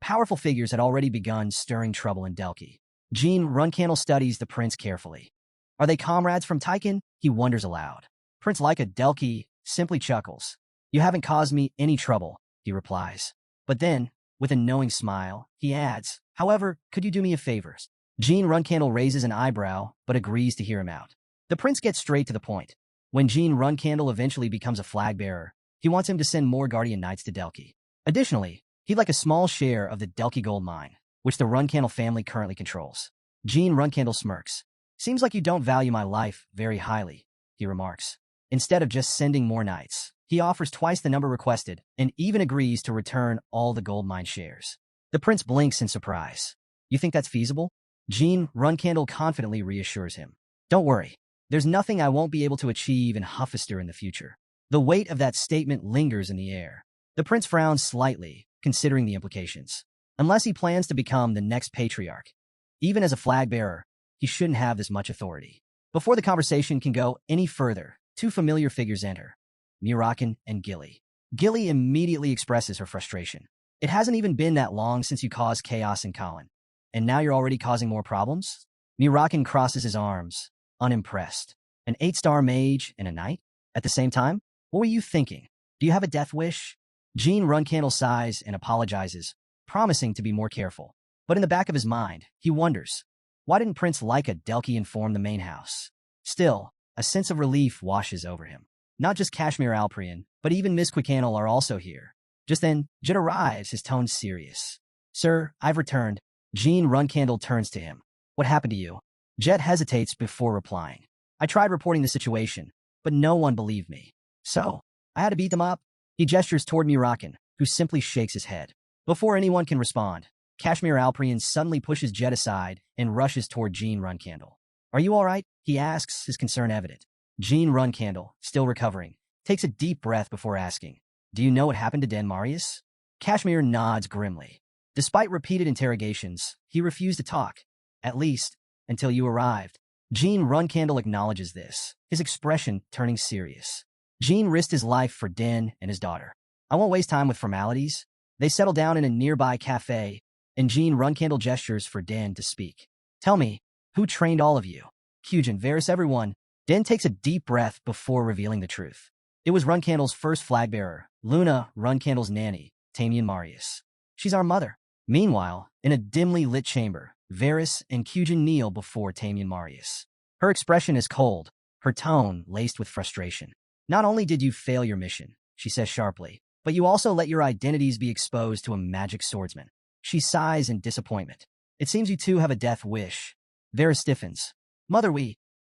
Powerful figures had already begun stirring trouble in Delki. Jean Runcandel studies the prince carefully. Are they comrades from Tychon? He wonders aloud. Prince Lycadelki simply chuckles. You haven't caused me any trouble, he replies. But then, with a knowing smile, he adds, however, could you do me a favor? Jean Runcandel raises an eyebrow, but agrees to hear him out. The prince gets straight to the point. When Jean Runcandel eventually becomes a flag bearer, he wants him to send more guardian knights to Delki. Additionally, he'd like a small share of the Delki gold mine, which the Runcandel family currently controls. Jean Runcandel smirks. Seems like you don't value my life very highly, he remarks. Instead of just sending more knights, he offers twice the number requested and even agrees to return all the gold mine shares. The prince blinks in surprise. You think that's feasible? Jean Runcandel confidently reassures him. Don't worry. There's nothing I won't be able to achieve in Huffister in the future. The weight of that statement lingers in the air. The prince frowns slightly, considering the implications. Unless he plans to become the next patriarch. Even as a flag bearer, he shouldn't have this much authority. Before the conversation can go any further, two familiar figures enter. Murakan and Gilly. Gilly immediately expresses her frustration. It hasn't even been that long since you caused chaos in Colin. And now you're already causing more problems? Murakan crosses his arms, unimpressed. An 8-star mage and a knight? At the same time? What were you thinking? Do you have a death wish? Jean Runcandel sighs and apologizes, promising to be more careful. But in the back of his mind, he wonders, why didn't Prince Lycadelki inform the main house? Still, a sense of relief washes over him. Not just Kashmir Alprian, but even Miss Quicanel are also here. Just then, Jet arrives, his tone serious. Sir, I've returned. Jean Runcandel turns to him. What happened to you? Jet hesitates before replying. I tried reporting the situation, but no one believed me. So, I had to beat them up. He gestures toward Murakan, who simply shakes his head. Before anyone can respond, Kashmir Alprian suddenly pushes Jet aside and rushes toward Jean Runcandel. Are you all right? He asks, his concern evident. Jean Runcandel, still recovering, takes a deep breath before asking, do you know what happened to Dan Marius? Kashmir nods grimly. Despite repeated interrogations, he refused to talk, at least, until you arrived. Jean Runcandel acknowledges this, his expression turning serious. Jean risked his life for Den and his daughter. I won't waste time with formalities. They settle down in a nearby cafe, and Jean Runcandel gestures for Den to speak. Tell me, who trained all of you? Kyujin, Varys, everyone. Den takes a deep breath before revealing the truth. It was Runcandel's first flag bearer, Luna, Runcandel's nanny, Tamian Marius. She's our mother. Meanwhile, in a dimly lit chamber, Varys and Kyujin kneel before Tamian Marius. Her expression is cold, her tone laced with frustration. Not only did you fail your mission, she says sharply, but you also let your identities be exposed to a magic swordsman. She sighs in disappointment. It seems you two have a death wish. Varys stiffens. Mother,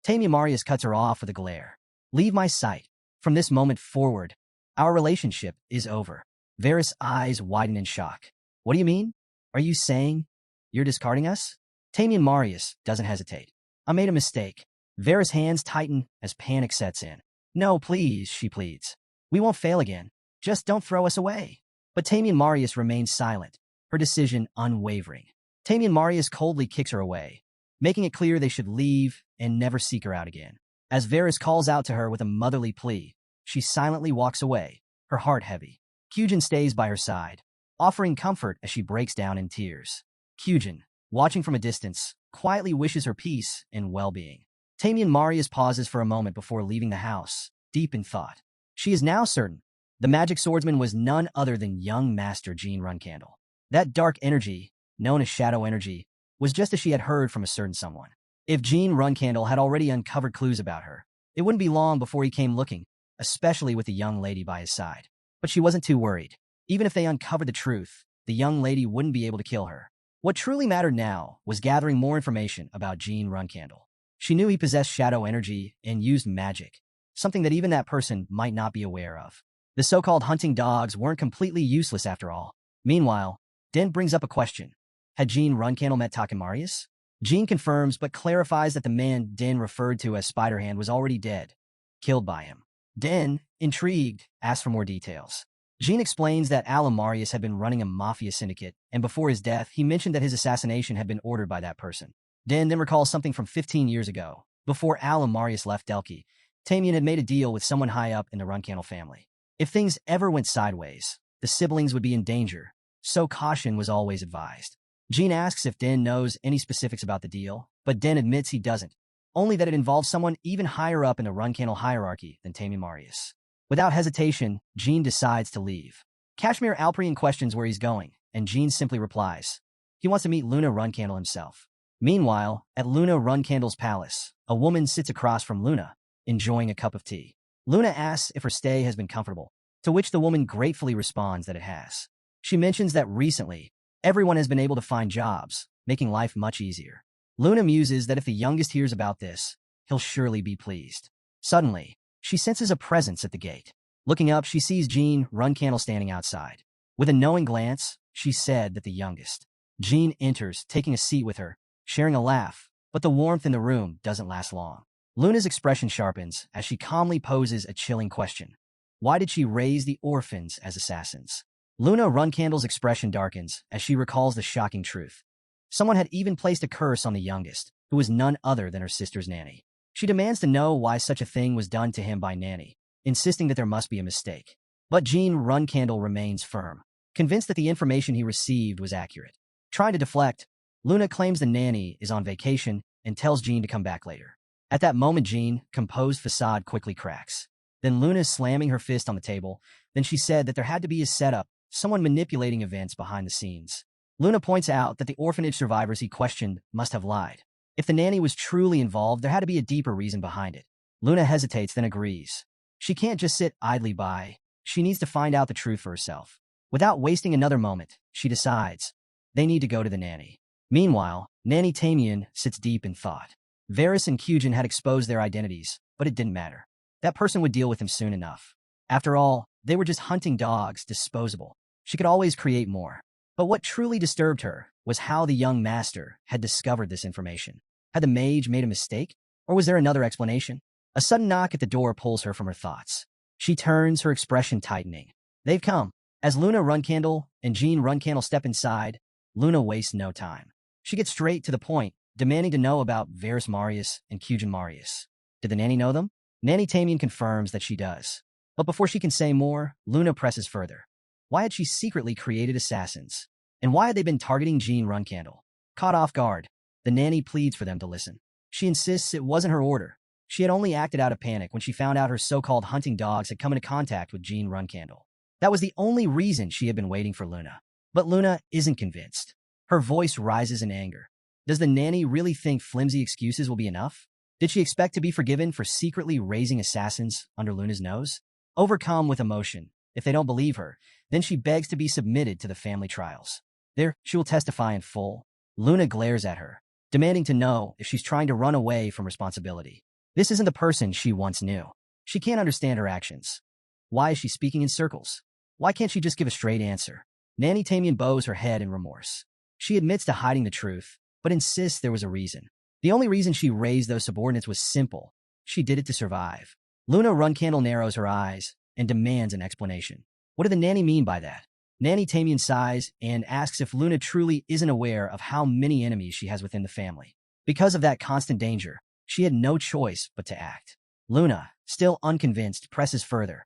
Tamian Marius cuts her off with a glare. Leave my sight. From this moment forward, our relationship is over. Varys' eyes widen in shock. What do you mean? Are you saying you're discarding us? Tamian Marius doesn't hesitate. I made a mistake. Varys' hands tighten as panic sets in. No, please, she pleads. We won't fail again. Just don't throw us away. But Tamian Marius remains silent, her decision unwavering. Tamian Marius coldly kicks her away, making it clear they should leave and never seek her out again. As Varys calls out to her with a motherly plea, she silently walks away, her heart heavy. Kyujin stays by her side, offering comfort as she breaks down in tears. Kyujin, watching from a distance, quietly wishes her peace and well-being. Tamian Marius pauses for a moment before leaving the house, deep in thought. She is now certain the magic swordsman was none other than young Master Jean Runcandel. That dark energy, known as shadow energy, was just as she had heard from a certain someone. If Jean Runcandel had already uncovered clues about her, it wouldn't be long before he came looking, especially with the young lady by his side. But she wasn't too worried. Even if they uncovered the truth, the young lady wouldn't be able to kill her. What truly mattered now was gathering more information about Jean Runcandel. She knew he possessed shadow energy and used magic, something that even that person might not be aware of. The so-called hunting dogs weren't completely useless after all. Meanwhile, Den brings up a question. Had Jean Runcandel met Takemarius? Jean confirms but clarifies that the man Din referred to as Spiderhand was already dead, killed by him. Din, intrigued, asks for more details. Jean explains that Alamarius had been running a mafia syndicate, and before his death, he mentioned that his assassination had been ordered by that person. Din then recalls something from 15 years ago. Before Alamarius left Delki, Tamian had made a deal with someone high up in the Runcandel family. If things ever went sideways, the siblings would be in danger, so caution was always advised. Jean asks if Din knows any specifics about the deal, but Din admits he doesn't, only that it involves someone even higher up in the Runcandel hierarchy than Tamian Marius. Without hesitation, Jean decides to leave. Kashmir Alprian questions where he's going, and Jean simply replies. He wants to meet Luna Runcandel himself. Meanwhile, at Luna Runcandel's palace, a woman sits across from Luna, enjoying a cup of tea. Luna asks if her stay has been comfortable, to which the woman gratefully responds that it has. She mentions that recently, everyone has been able to find jobs, making life much easier. Luna muses that if the youngest hears about this, he'll surely be pleased. Suddenly, she senses a presence at the gate. Looking up, she sees Jean Runcandel standing outside. With a knowing glance, she said that the youngest. Jean enters, taking a seat with her, sharing a laugh, but the warmth in the room doesn't last long. Luna's expression sharpens as she calmly poses a chilling question. Why did she raise the orphans as assassins? Luna Runcandel's expression darkens as she recalls the shocking truth. Someone had even placed a curse on the youngest, who was none other than her sister's nanny. She demands to know why such a thing was done to him by Nanny, insisting that there must be a mistake. But Jean Runcandel remains firm, convinced that the information he received was accurate. Trying to deflect, Luna claims the nanny is on vacation and tells Jean to come back later. At that moment, Jean's composed facade quickly cracks. Then Luna's slamming her fist on the table. Then she said that there had to be a setup, someone manipulating events behind the scenes. Luna points out that the orphanage survivors he questioned must have lied. If the nanny was truly involved, there had to be a deeper reason behind it. Luna hesitates, then agrees. She can't just sit idly by. She needs to find out the truth for herself. Without wasting another moment, she decides they need to go to the nanny. Meanwhile, Nanny Tamian sits deep in thought. Varys and Kyujin had exposed their identities, but it didn't matter. That person would deal with him soon enough. After all, they were just hunting dogs, disposable. She could always create more. But what truly disturbed her was how the young master had discovered this information. Had the mage made a mistake? Or was there another explanation? A sudden knock at the door pulls her from her thoughts. She turns, her expression tightening. They've come. As Luna Runcandel and Jean Runcandel step inside, Luna wastes no time. She gets straight to the point, demanding to know about Varys Marius and Kyujin Marius. Did the nanny know them? Nanny Tamian confirms that she does. But before she can say more, Luna presses further. Why had she secretly created assassins? And why had they been targeting Jean Runcandel? Caught off guard, the nanny pleads for them to listen. She insists it wasn't her order. She had only acted out of panic when she found out her so-called hunting dogs had come into contact with Jean Runcandel. That was the only reason she had been waiting for Luna. But Luna isn't convinced. Her voice rises in anger. Does the nanny really think flimsy excuses will be enough? Did she expect to be forgiven for secretly raising assassins under Luna's nose? Overcome with emotion, if they don't believe her, then she begs to be submitted to the family trials. There, she will testify in full. Luna glares at her, demanding to know if she's trying to run away from responsibility. This isn't the person she once knew. She can't understand her actions. Why is she speaking in circles? Why can't she just give a straight answer? Nanny Tamian bows her head in remorse. She admits to hiding the truth, but insists there was a reason. The only reason she raised those subordinates was simple. She did it to survive. Luna Runcandel narrows her eyes and demands an explanation. What did the nanny mean by that? Nanny Tamian sighs and asks if Luna truly isn't aware of how many enemies she has within the family. Because of that constant danger, she had no choice but to act. Luna, still unconvinced, presses further.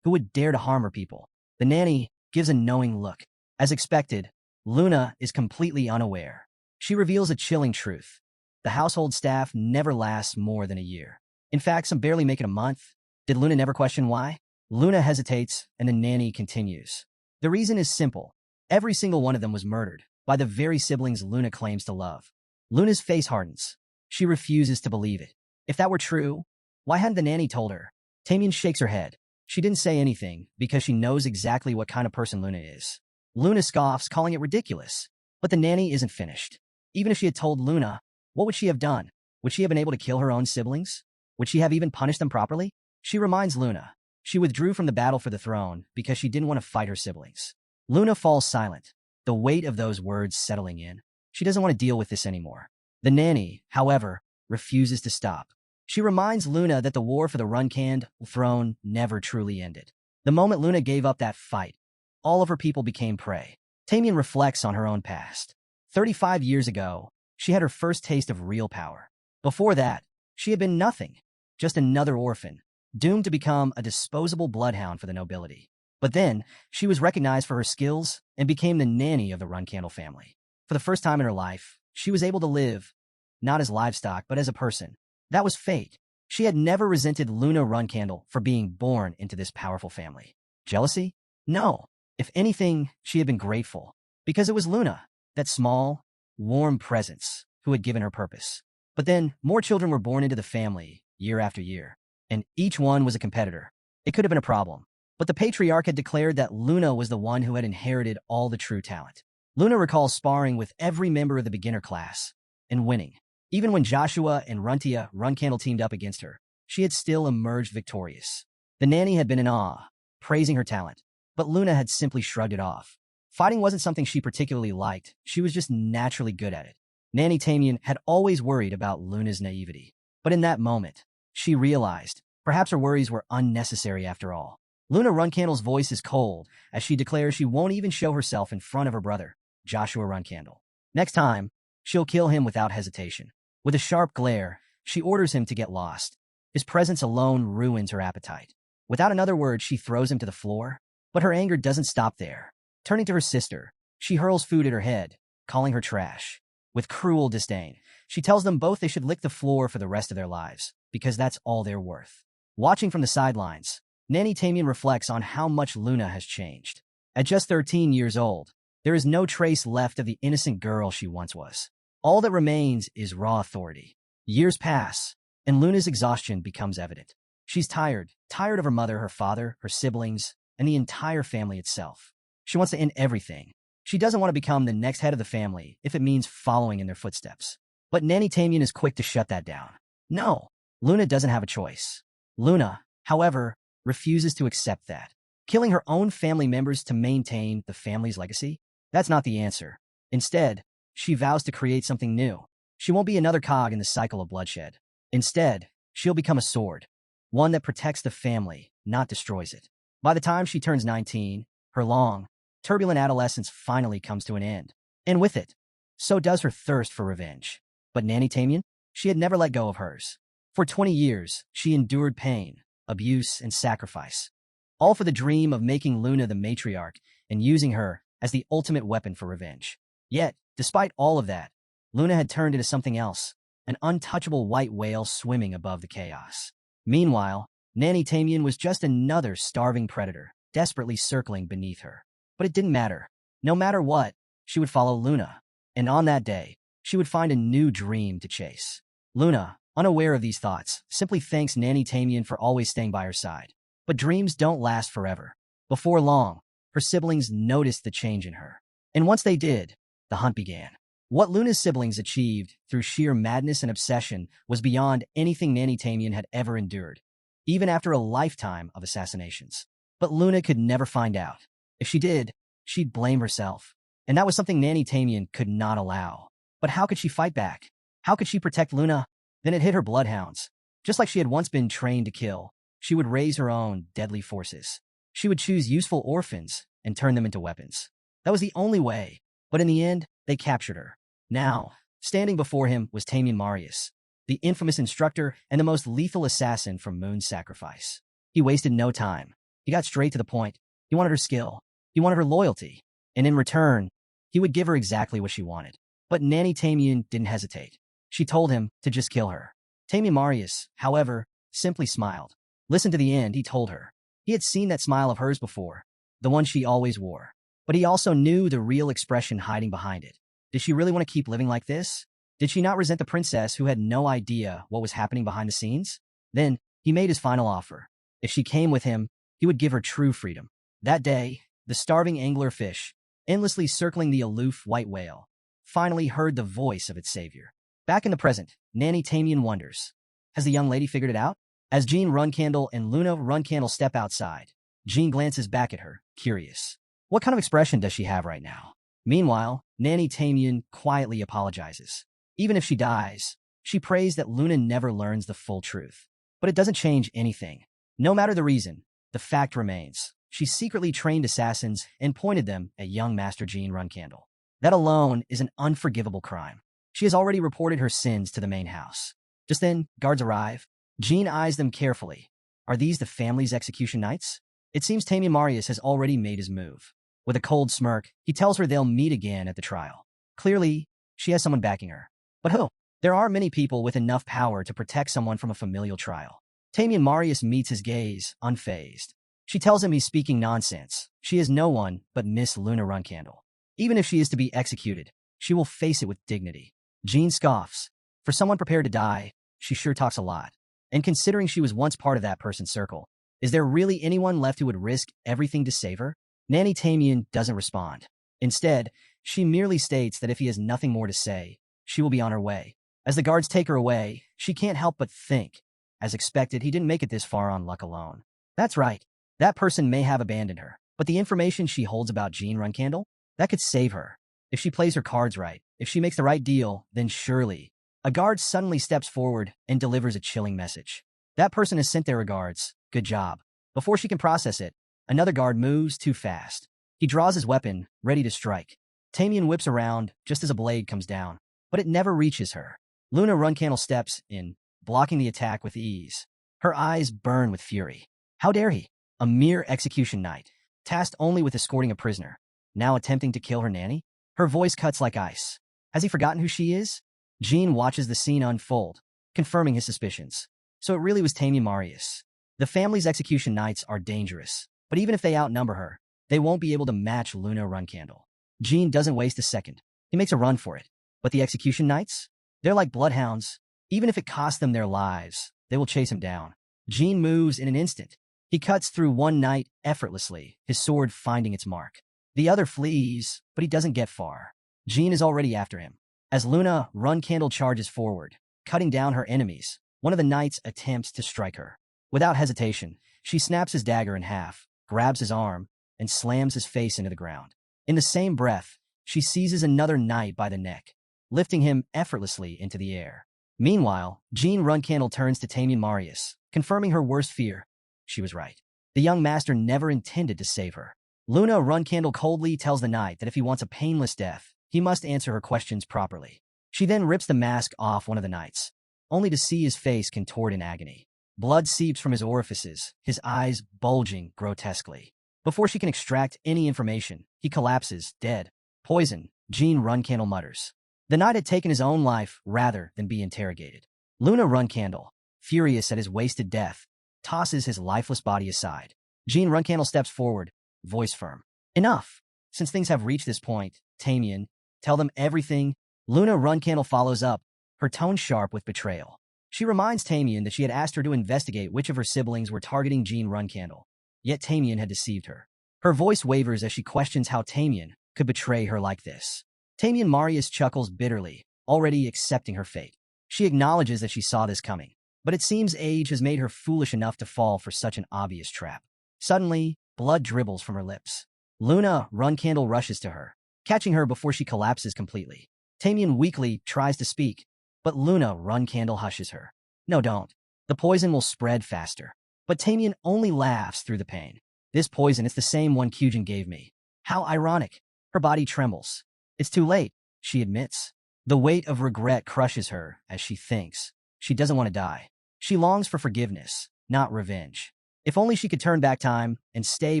Who would dare to harm her people? The nanny gives a knowing look. As expected, Luna is completely unaware. She reveals a chilling truth. The household staff never lasts more than a year. In fact, some barely make it a month. Did Luna never question why? Luna hesitates, and the nanny continues. The reason is simple. Every single one of them was murdered by the very siblings Luna claims to love. Luna's face hardens. She refuses to believe it. If that were true, why hadn't the nanny told her? Tamian shakes her head. She didn't say anything because she knows exactly what kind of person Luna is. Luna scoffs, calling it ridiculous. But the nanny isn't finished. Even if she had told Luna, what would she have done? Would she have been able to kill her own siblings? Would she have even punished them properly? She reminds Luna. She withdrew from the battle for the throne because she didn't want to fight her siblings. Luna falls silent, the weight of those words settling in. She doesn't want to deal with this anymore. The nanny, however, refuses to stop. She reminds Luna that the war for the Runcandel throne never truly ended. The moment Luna gave up that fight, all of her people became prey. Tamian reflects on her own past. 35 years ago, she had her first taste of real power. Before that, she had been nothing, just another orphan, doomed to become a disposable bloodhound for the nobility. But then, she was recognized for her skills and became the nanny of the Runcandel family. For the first time in her life, she was able to live, not as livestock, but as a person. That was fate. She had never resented Luna Runcandel for being born into this powerful family. Jealousy? No. If anything, she had been grateful, because it was Luna, that small, warm presence, who had given her purpose. But then, more children were born into the family, year after year, and each one was a competitor. It could have been a problem. But the patriarch had declared that Luna was the one who had inherited all the true talent. Luna recalls sparring with every member of the beginner class and winning. Even when Joshua and Runcandel teamed up against her, she had still emerged victorious. The nanny had been in awe, praising her talent, but Luna had simply shrugged it off. Fighting wasn't something she particularly liked, she was just naturally good at it. Nanny Tamian had always worried about Luna's naivety. But in that moment, she realized perhaps her worries were unnecessary after all. Luna Runcandel's voice is cold as she declares she won't even show herself in front of her brother, Joshua Runcandel. Next time, she'll kill him without hesitation. With a sharp glare, she orders him to get lost. His presence alone ruins her appetite. Without another word, she throws him to the floor. But her anger doesn't stop there. Turning to her sister, she hurls food at her head, calling her trash. With cruel disdain, she tells them both they should lick the floor for the rest of their lives, because that's all they're worth. Watching from the sidelines, Nanny Tamian reflects on how much Luna has changed. At just 13 years old, there is no trace left of the innocent girl she once was. All that remains is raw authority. Years pass, and Luna's exhaustion becomes evident. She's tired of her mother, her father, her siblings, and the entire family itself. She wants to end everything. She doesn't want to become the next head of the family if it means following in their footsteps. But Nanny Tamian is quick to shut that down. No, Luna doesn't have a choice. Luna, however, refuses to accept that. Killing her own family members to maintain the family's legacy? That's not the answer. Instead, she vows to create something new. She won't be another cog in the cycle of bloodshed. Instead, she'll become a sword, one that protects the family, not destroys it. By the time she turns 19, her long, turbulent adolescence finally comes to an end. And with it, so does her thirst for revenge. But Nanny Tamian, she had never let go of hers. For 20 years, she endured pain, abuse, and sacrifice, all for the dream of making Luna the matriarch and using her as the ultimate weapon for revenge. Yet, despite all of that, Luna had turned into something else, an untouchable white whale swimming above the chaos. Meanwhile, Nanny Tamian was just another starving predator, desperately circling beneath her. But it didn't matter. No matter what, she would follow Luna. And on that day, she would find a new dream to chase. Luna, unaware of these thoughts, simply thanks Nanny Tamian for always staying by her side. But dreams don't last forever. Before long, her siblings noticed the change in her. And once they did, the hunt began. What Luna's siblings achieved through sheer madness and obsession was beyond anything Nanny Tamian had ever endured, even after a lifetime of assassinations. But Luna could never find out. If she did, she'd blame herself. And that was something Nanny Tamian could not allow. But how could she fight back? How could she protect Luna? Then it hit her bloodhounds. Just like she had once been trained to kill, she would raise her own deadly forces. She would choose useful orphans and turn them into weapons. That was the only way. But in the end, they captured her. Now, standing before him was Tamian Marius, the infamous instructor and the most lethal assassin from Moon's Sacrifice. He wasted no time. He got straight to the point. He wanted her skill. He wanted her loyalty. And in return, he would give her exactly what she wanted. But Nanny Tamian didn't hesitate. She told him to just kill her. Tamian Marius, however, simply smiled. Listen to the end, he told her. He had seen that smile of hers before, the one she always wore. But he also knew the real expression hiding behind it. Did she really want to keep living like this? Did she not resent the princess who had no idea what was happening behind the scenes? Then, he made his final offer. If she came with him, he would give her true freedom. That day, the starving angler fish, endlessly circling the aloof white whale, finally heard the voice of its savior. Back in the present, Nanny Tamian wonders. Has the young lady figured it out? As Jean Runcandel and Luna Runcandel step outside, Jean glances back at her, curious. What kind of expression does she have right now? Meanwhile, Nanny Tamian quietly apologizes. Even if she dies, she prays that Luna never learns the full truth. But it doesn't change anything. No matter the reason, the fact remains. She secretly trained assassins and pointed them at young Master Jean Runcandel. That alone is an unforgivable crime. She has already reported her sins to the main house. Just then, guards arrive. Jean eyes them carefully. Are these the family's execution knights? It seems Tamian Marius has already made his move. With a cold smirk, he tells her they'll meet again at the trial. Clearly, she has someone backing her. But who? There are many people with enough power to protect someone from a familial trial. Tamian Marius meets his gaze, unfazed. She tells him he's speaking nonsense. She is no one but Miss Luna Runcandel. Even if she is to be executed, she will face it with dignity. Jean scoffs. For someone prepared to die, she sure talks a lot. And considering she was once part of that person's circle, is there really anyone left who would risk everything to save her? Nanny Tamian doesn't respond. Instead, she merely states that if he has nothing more to say, she will be on her way. As the guards take her away, she can't help but think. As expected, he didn't make it this far on luck alone. That's right. That person may have abandoned her, but the information she holds about Jean Runcandel, that could save her. If she plays her cards right, if she makes the right deal, then surely. A guard suddenly steps forward and delivers a chilling message. That person has sent their regards. Good job. Before she can process it, another guard moves too fast. He draws his weapon, ready to strike. Tamian whips around just as a blade comes down, but it never reaches her. Luna Runcandel steps in, blocking the attack with ease. Her eyes burn with fury. How dare he? A mere execution knight, tasked only with escorting a prisoner, now attempting to kill her nanny? Her voice cuts like ice. Has he forgotten who she is? Jean watches the scene unfold, confirming his suspicions. So it really was Tamian Marius. The family's execution knights are dangerous, but even if they outnumber her, they won't be able to match Luna Runcandel. Jean doesn't waste a second. He makes a run for it. But the execution knights? They're like bloodhounds. Even if it costs them their lives, they will chase him down. Jean moves in an instant. He cuts through one knight effortlessly, his sword finding its mark. The other flees, but he doesn't get far. Jean is already after him. As Luna Runcandel charges forward, cutting down her enemies, one of the knights attempts to strike her. Without hesitation, she snaps his dagger in half, grabs his arm, and slams his face into the ground. In the same breath, she seizes another knight by the neck, lifting him effortlessly into the air. Meanwhile, Jean Runcandel turns to Tamian Marius, confirming her worst fear. She was right. The young master never intended to save her. Luna Runcandel coldly tells the knight that if he wants a painless death, he must answer her questions properly. She then rips the mask off one of the knights, only to see his face contort in agony. Blood seeps from his orifices, his eyes bulging grotesquely. Before she can extract any information, he collapses, dead. Poison, Jean Runcandel mutters. The knight had taken his own life rather than be interrogated. Luna Runcandel, furious at his wasted death, tosses his lifeless body aside. Jean Runcandel steps forward, voice firm. Enough. Since things have reached this point, Tamian, tell them everything. Luna Runcandel follows up, her tone sharp with betrayal. She reminds Tamian that she had asked her to investigate which of her siblings were targeting Jean Runcandel. Yet Tamian had deceived her. Her voice wavers as she questions how Tamian could betray her like this. Tamian Marius chuckles bitterly, already accepting her fate. She acknowledges that she saw this coming, but it seems age has made her foolish enough to fall for such an obvious trap. Suddenly, blood dribbles from her lips. Luna Runcandel rushes to her, catching her before she collapses completely. Tamian weakly tries to speak, but Luna Runcandel hushes her. No, don't. The poison will spread faster. But Tamian only laughs through the pain. This poison is the same one Kyujin gave me. How ironic. Her body trembles. It's too late, she admits. The weight of regret crushes her as she thinks. She doesn't want to die. She longs for forgiveness, not revenge. If only she could turn back time and stay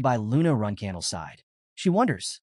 by Luna Runcandel's side. She wonders,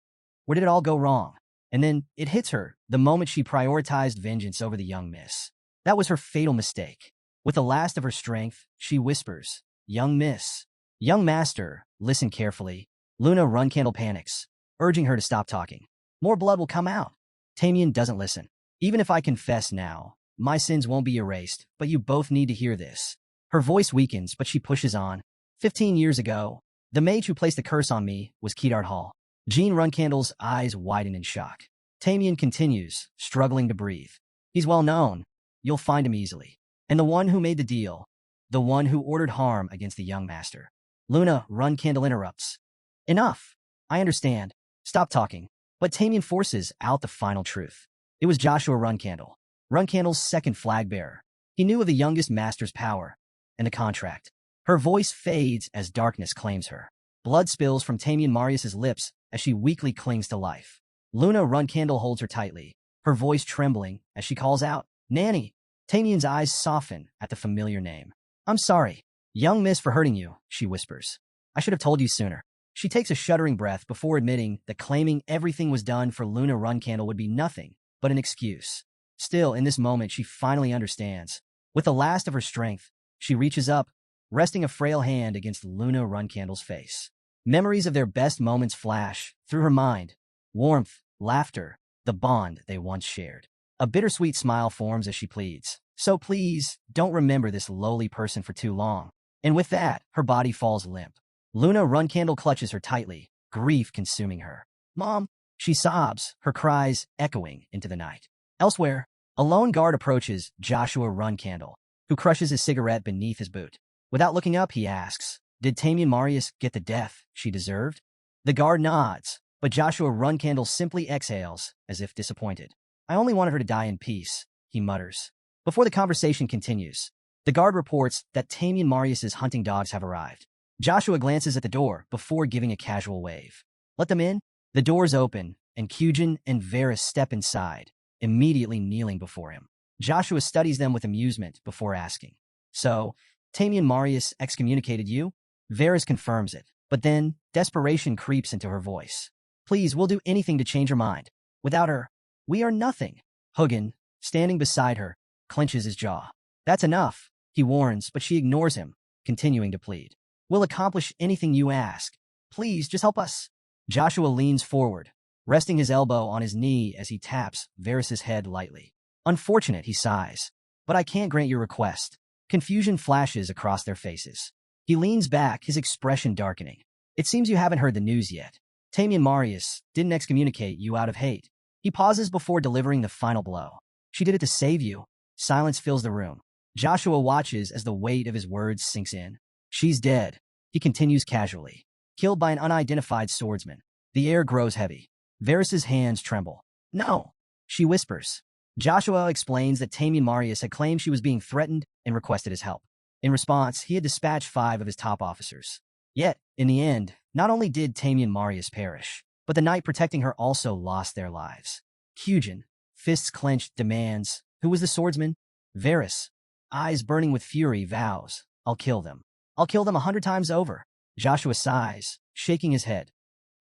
where did it all go wrong? And then it hits her the moment she prioritized vengeance over the young miss. That was her fatal mistake. With the last of her strength, she whispers, "Young miss." "Young master, listen carefully." Luna Runcandel panics, urging her to stop talking. More blood will come out. Tamian doesn't listen. "Even if I confess now, my sins won't be erased, but you both need to hear this." Her voice weakens, but she pushes on. 15 years ago, the mage who placed the curse on me was Kedart Hall. Jean Runcandel's eyes widen in shock. Tamian continues, struggling to breathe. "He's well known. You'll find him easily. And the one who made the deal, the one who ordered harm against the young master." Luna Runcandel interrupts. "Enough. I understand. Stop talking." But Tamian forces out the final truth. It was Joshua Runcandel, Runcandel's second flag bearer. He knew of the youngest master's power and the contract. Her voice fades as darkness claims her. Blood spills from Tamian Marius's lips as she weakly clings to life. Luna Runcandel holds her tightly, her voice trembling as she calls out, "Nanny!" Tamian's eyes soften at the familiar name. "I'm sorry, young miss, for hurting you," she whispers. "I should have told you sooner." She takes a shuddering breath before admitting that claiming everything was done for Luna Runcandel would be nothing but an excuse. Still, in this moment, she finally understands. With the last of her strength, she reaches up, resting a frail hand against Luna Runcandel's face. Memories of their best moments flash through her mind. Warmth, laughter, the bond they once shared. A bittersweet smile forms as she pleads, "So please, don't remember this lowly person for too long." And with that, her body falls limp. Luna Runcandel clutches her tightly, grief consuming her. "Mom!" She sobs, her cries echoing into the night. Elsewhere, a lone guard approaches Joshua Runcandel, who crushes his cigarette beneath his boot. Without looking up, he asks, "Did Tamian Marius get the death she deserved?" The guard nods, but Joshua Runcandel simply exhales, as if disappointed. "I only wanted her to die in peace," he mutters. Before the conversation continues, the guard reports that Tamian Marius's hunting dogs have arrived. Joshua glances at the door before giving a casual wave. "Let them in." The doors open, and Kyujin and Varys step inside, immediately kneeling before him. Joshua studies them with amusement before asking, "So, Tamian Marius excommunicated you?" Varys confirms it, but then desperation creeps into her voice. "Please, we'll do anything to change her mind. Without her, we are nothing." Hugin, standing beside her, clenches his jaw. "That's enough," he warns, but she ignores him, continuing to plead. "We'll accomplish anything you ask. Please, just help us." Joshua leans forward, resting his elbow on his knee as he taps Varys' head lightly. "Unfortunate," he sighs, "but I can't grant your request." Confusion flashes across their faces. He leans back, his expression darkening. "It seems you haven't heard the news yet. Tamian Marius didn't excommunicate you out of hate." He pauses before delivering the final blow. "She did it to save you." Silence fills the room. Joshua watches as the weight of his words sinks in. "She's dead," he continues casually. "Killed by an unidentified swordsman." The air grows heavy. Varys' hands tremble. "No," she whispers. Joshua explains that Tamian Marius had claimed she was being threatened and requested his help. In response, he had dispatched 5 of his top officers. Yet, in the end, not only did Tamian Marius perish, but the knight protecting her also lost their lives. Kyujin, fists clenched, demands, "Who was the swordsman?" Varys, eyes burning with fury, vows, "I'll kill them. I'll kill them 100 times over." Joshua sighs, shaking his head.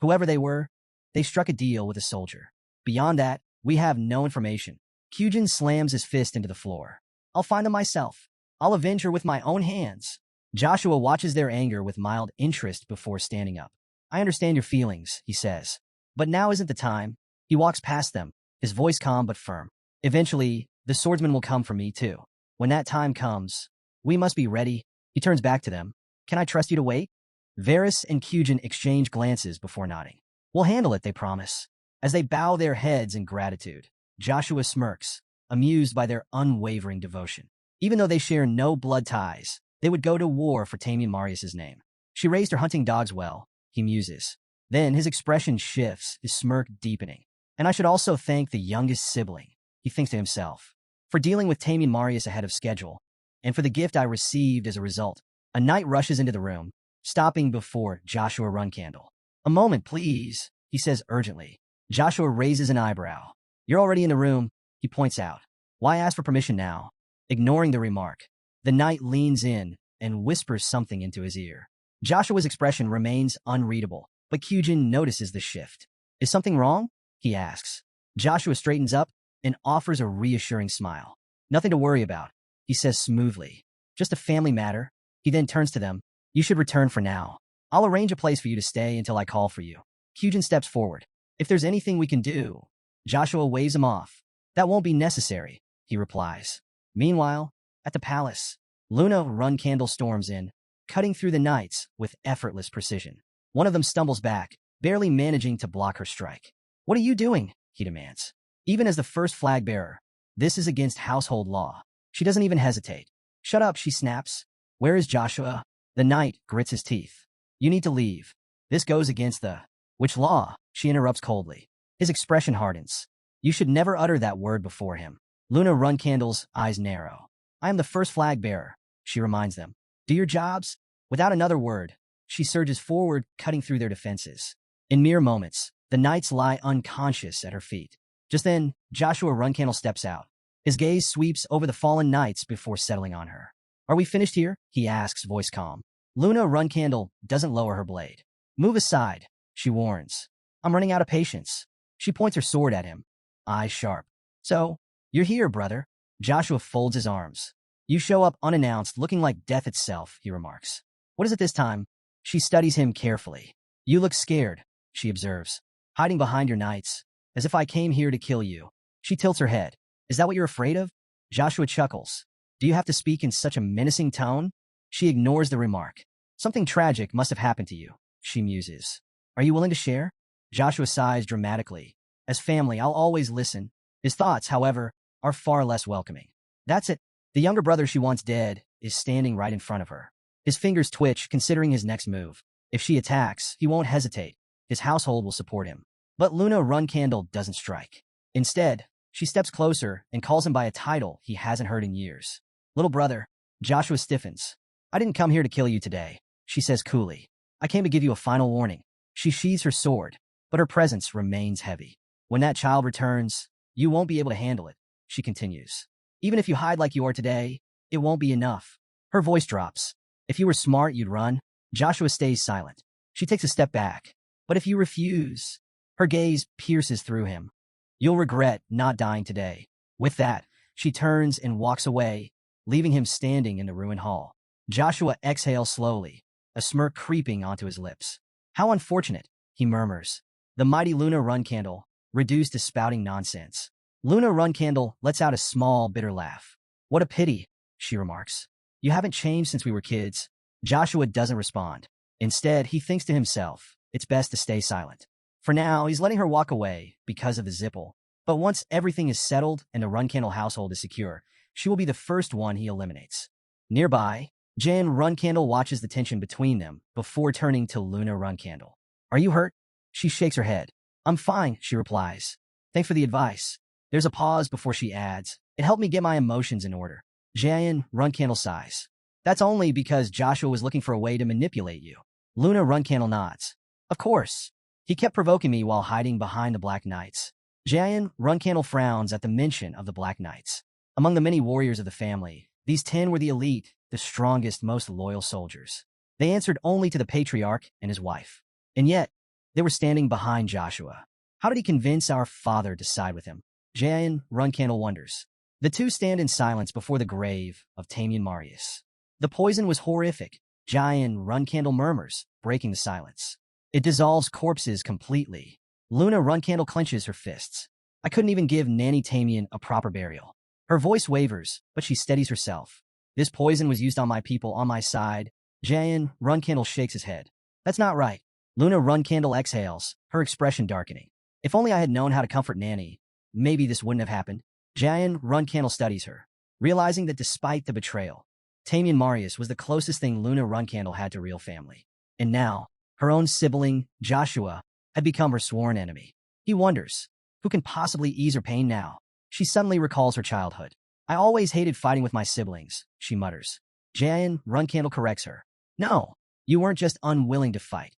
"Whoever they were, they struck a deal with a soldier. Beyond that, we have no information." Kyujin slams his fist into the floor. "I'll find them myself. I'll avenge her with my own hands." Joshua watches their anger with mild interest before standing up. "I understand your feelings," he says, "but now isn't the time." He walks past them, his voice calm but firm. "Eventually, the swordsman will come for me too. When that time comes, we must be ready." He turns back to them. "Can I trust you to wait?" Varys and Kyujin exchange glances before nodding. "We'll handle it," they promise. As they bow their heads in gratitude, Joshua smirks, amused by their unwavering devotion. Even though they share no blood ties, they would go to war for Tamian Marius' name. "She raised her hunting dogs well," he muses. Then his expression shifts, his smirk deepening. "And I should also thank the youngest sibling," he thinks to himself, "for dealing with Tamian Marius ahead of schedule, and for the gift I received as a result." A knight rushes into the room, stopping before Joshua Runcandel. "A moment, please," he says urgently. Joshua raises an eyebrow. "You're already in the room," he points out. "Why ask for permission now?" Ignoring the remark, the knight leans in and whispers something into his ear. Joshua's expression remains unreadable, but Kyujin notices the shift. "Is something wrong?" he asks. Joshua straightens up and offers a reassuring smile. "Nothing to worry about," he says smoothly. "Just a family matter." He then turns to them. "You should return for now. I'll arrange a place for you to stay until I call for you." Kyujin steps forward. "If there's anything we can do..." Joshua waves him off. "That won't be necessary," he replies. Meanwhile, at the palace, Luna Runcandel storms in, cutting through the knights with effortless precision. One of them stumbles back, barely managing to block her strike. "What are you doing?" he demands. Even as the first flag bearer, this is against household law. She doesn't even hesitate. "Shut up," she snaps. "Where is Joshua?" The knight grits his teeth. "You need to leave. This goes against the..." "Which law?" she interrupts coldly. His expression hardens. You should never utter that word before him. Luna Runcandle's eyes narrow. I am the first flag bearer, she reminds them. Do your jobs? Without another word, she surges forward, cutting through their defenses. In mere moments, the knights lie unconscious at her feet. Just then, Joshua Runcandle steps out. His gaze sweeps over the fallen knights before settling on her. Are we finished here? He asks, voice calm. Luna Runcandle doesn't lower her blade. Move aside, she warns. I'm running out of patience. She points her sword at him, eyes sharp. So, you're here, brother. Joshua folds his arms. You show up unannounced, looking like death itself, he remarks. What is it this time? She studies him carefully. You look scared, she observes. Hiding behind your knights, as if I came here to kill you. She tilts her head. Is that what you're afraid of? Joshua chuckles. Do you have to speak in such a menacing tone? She ignores the remark. Something tragic must have happened to you, she muses. Are you willing to share? Joshua sighs dramatically. As family, I'll always listen. His thoughts, however, are far less welcoming. That's it. The younger brother she wants dead is standing right in front of her. His fingers twitch, considering his next move. If she attacks, he won't hesitate. His household will support him. But Luna Runcandle doesn't strike. Instead, she steps closer and calls him by a title he hasn't heard in years. Little brother. Joshua stiffens. I didn't come here to kill you today, she says coolly. I came to give you a final warning. She sheathes her sword, but her presence remains heavy. When that child returns, you won't be able to handle it, she continues. Even if you hide like you are today, it won't be enough. Her voice drops. If you were smart, you'd run. Joshua stays silent. She takes a step back. But if you refuse, her gaze pierces through him. You'll regret not dying today. With that, she turns and walks away, leaving him standing in the ruined hall. Joshua exhales slowly, a smirk creeping onto his lips. How unfortunate, he murmurs. The mighty Luna Runcandle, reduced to spouting nonsense. Luna Runcandle lets out a small, bitter laugh. What a pity, she remarks. You haven't changed since we were kids. Joshua doesn't respond. Instead, he thinks to himself, it's best to stay silent. For now, he's letting her walk away because of the Zipple. But once everything is settled and the Runcandle household is secure, she will be the first one he eliminates. Nearby, Jan Runcandle watches the tension between them before turning to Luna Runcandle. Are you hurt? She shakes her head. I'm fine, she replies. Thanks for the advice. There's a pause before she adds, it helped me get my emotions in order. Jan Runcandle sighs. That's only because Joshua was looking for a way to manipulate you. Luna Runcandle nods. Of course. He kept provoking me while hiding behind the Black Knights. Jan Runcandle frowns at the mention of the Black Knights. Among the many warriors of the family, these 10 were the elite, the strongest, most loyal soldiers. They answered only to the patriarch and his wife. And yet, they were standing behind Joshua. How did he convince our father to side with him? Jan Runcandle wonders. The two stand in silence before the grave of Tamian Marius. The poison was horrific, Jan Runcandle murmurs, breaking the silence. It dissolves corpses completely. Luna Runcandle clenches her fists. I couldn't even give Nanny Tamian a proper burial. Her voice wavers, but she steadies herself. This poison was used on my people on my side. Jan Runcandle shakes his head. That's not right. Luna Runcandle exhales, her expression darkening. If only I had known how to comfort Nanny, maybe this wouldn't have happened. Jan Runcandle studies her, realizing that despite the betrayal, Tamian Marius was the closest thing Luna Runcandle had to real family. And now, her own sibling, Joshua, had become her sworn enemy. He wonders, who can possibly ease her pain now? She suddenly recalls her childhood. I always hated fighting with my siblings, she mutters. Jan Runcandle corrects her. No, you weren't just unwilling to fight.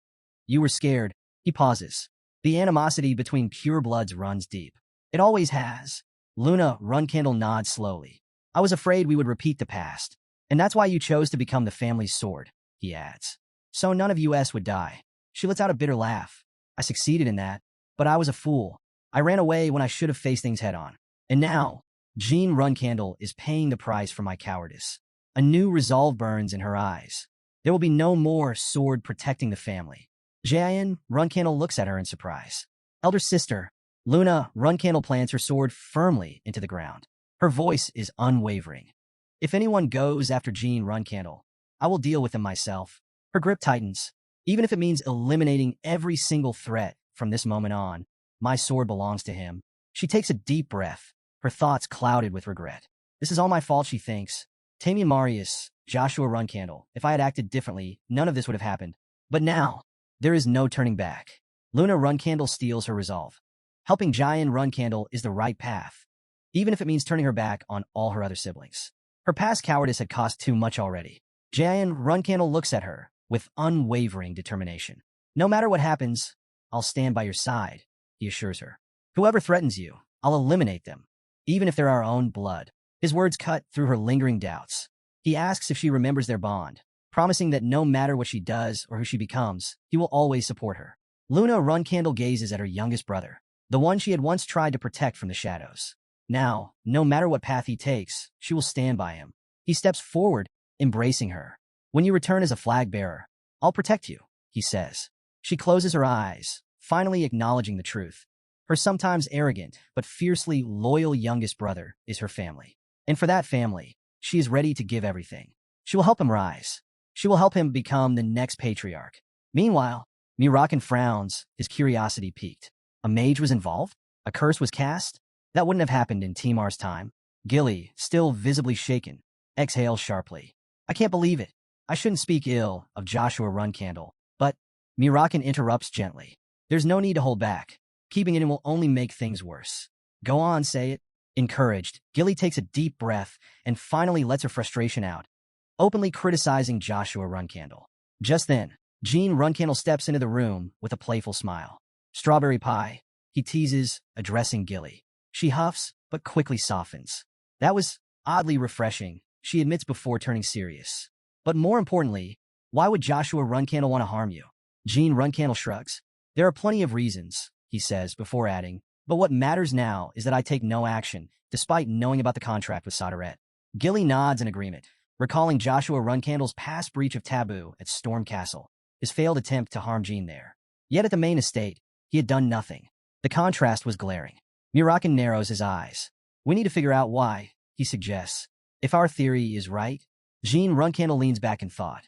You were scared. He pauses. The animosity between purebloods runs deep. It always has. Luna Runcandle nods slowly. I was afraid we would repeat the past. And that's why you chose to become the family's sword, he adds. So none of us would die. She lets out a bitter laugh. I succeeded in that, but I was a fool. I ran away when I should have faced things head on. And now, Jean Runcandle is paying the price for my cowardice. A new resolve burns in her eyes. There will be no more sword protecting the family. Jan Runcandle looks at her in surprise. Elder sister, Luna Runcandle plants her sword firmly into the ground. Her voice is unwavering. If anyone goes after Jean Runcandle, I will deal with them myself. Her grip tightens. Even if it means eliminating every single threat from this moment on, my sword belongs to him. She takes a deep breath, her thoughts clouded with regret. This is all my fault, she thinks. Tamian Marius, Joshua Runcandle, if I had acted differently, none of this would have happened. But now, there is no turning back. Luna Runcandle steals her resolve. Helping Jian Runcandel is the right path, even if it means turning her back on all her other siblings. Her past cowardice had cost too much already. Jian Runcandel looks at her with unwavering determination. No matter what happens, I'll stand by your side, he assures her. Whoever threatens you, I'll eliminate them, even if they're our own blood. His words cut through her lingering doubts. He asks if she remembers their bond, promising that no matter what she does or who she becomes, he will always support her. Luna Runcandel gazes at her youngest brother, the one she had once tried to protect from the shadows. Now, no matter what path he takes, she will stand by him. He steps forward, embracing her. When you return as a flag bearer, I'll protect you, he says. She closes her eyes, finally acknowledging the truth. Her sometimes arrogant but fiercely loyal youngest brother is her family. And for that family, she is ready to give everything. She will help him rise. She will help him become the next patriarch. Meanwhile, Murakan frowns, his curiosity piqued. A mage was involved? A curse was cast? That wouldn't have happened in Timar's time. Gilly, still visibly shaken, exhales sharply. I can't believe it. I shouldn't speak ill of Joshua Runcandel, but Murakan interrupts gently. There's no need to hold back. Keeping it in will only make things worse. Go on, say it. Encouraged, Gilly takes a deep breath and finally lets her frustration out, openly criticizing Joshua Runcandel. Just then, Jean Runcandel steps into the room with a playful smile. Strawberry pie, he teases, addressing Gilly. She huffs, but quickly softens. That was oddly refreshing, she admits before turning serious. But more importantly, why would Joshua Runcandel want to harm you? Jean Runcandel shrugs. There are plenty of reasons, he says, before adding, but what matters now is that I take no action, despite knowing about the contract with Soderette. Gilly nods in agreement, recalling Joshua Runcandel's past breach of taboo at Storm Castle, his failed attempt to harm Jean there. Yet at the main estate, he had done nothing. The contrast was glaring. Murakan narrows his eyes. We need to figure out why, he suggests. If our theory is right, Jean Runcandel leans back in thought.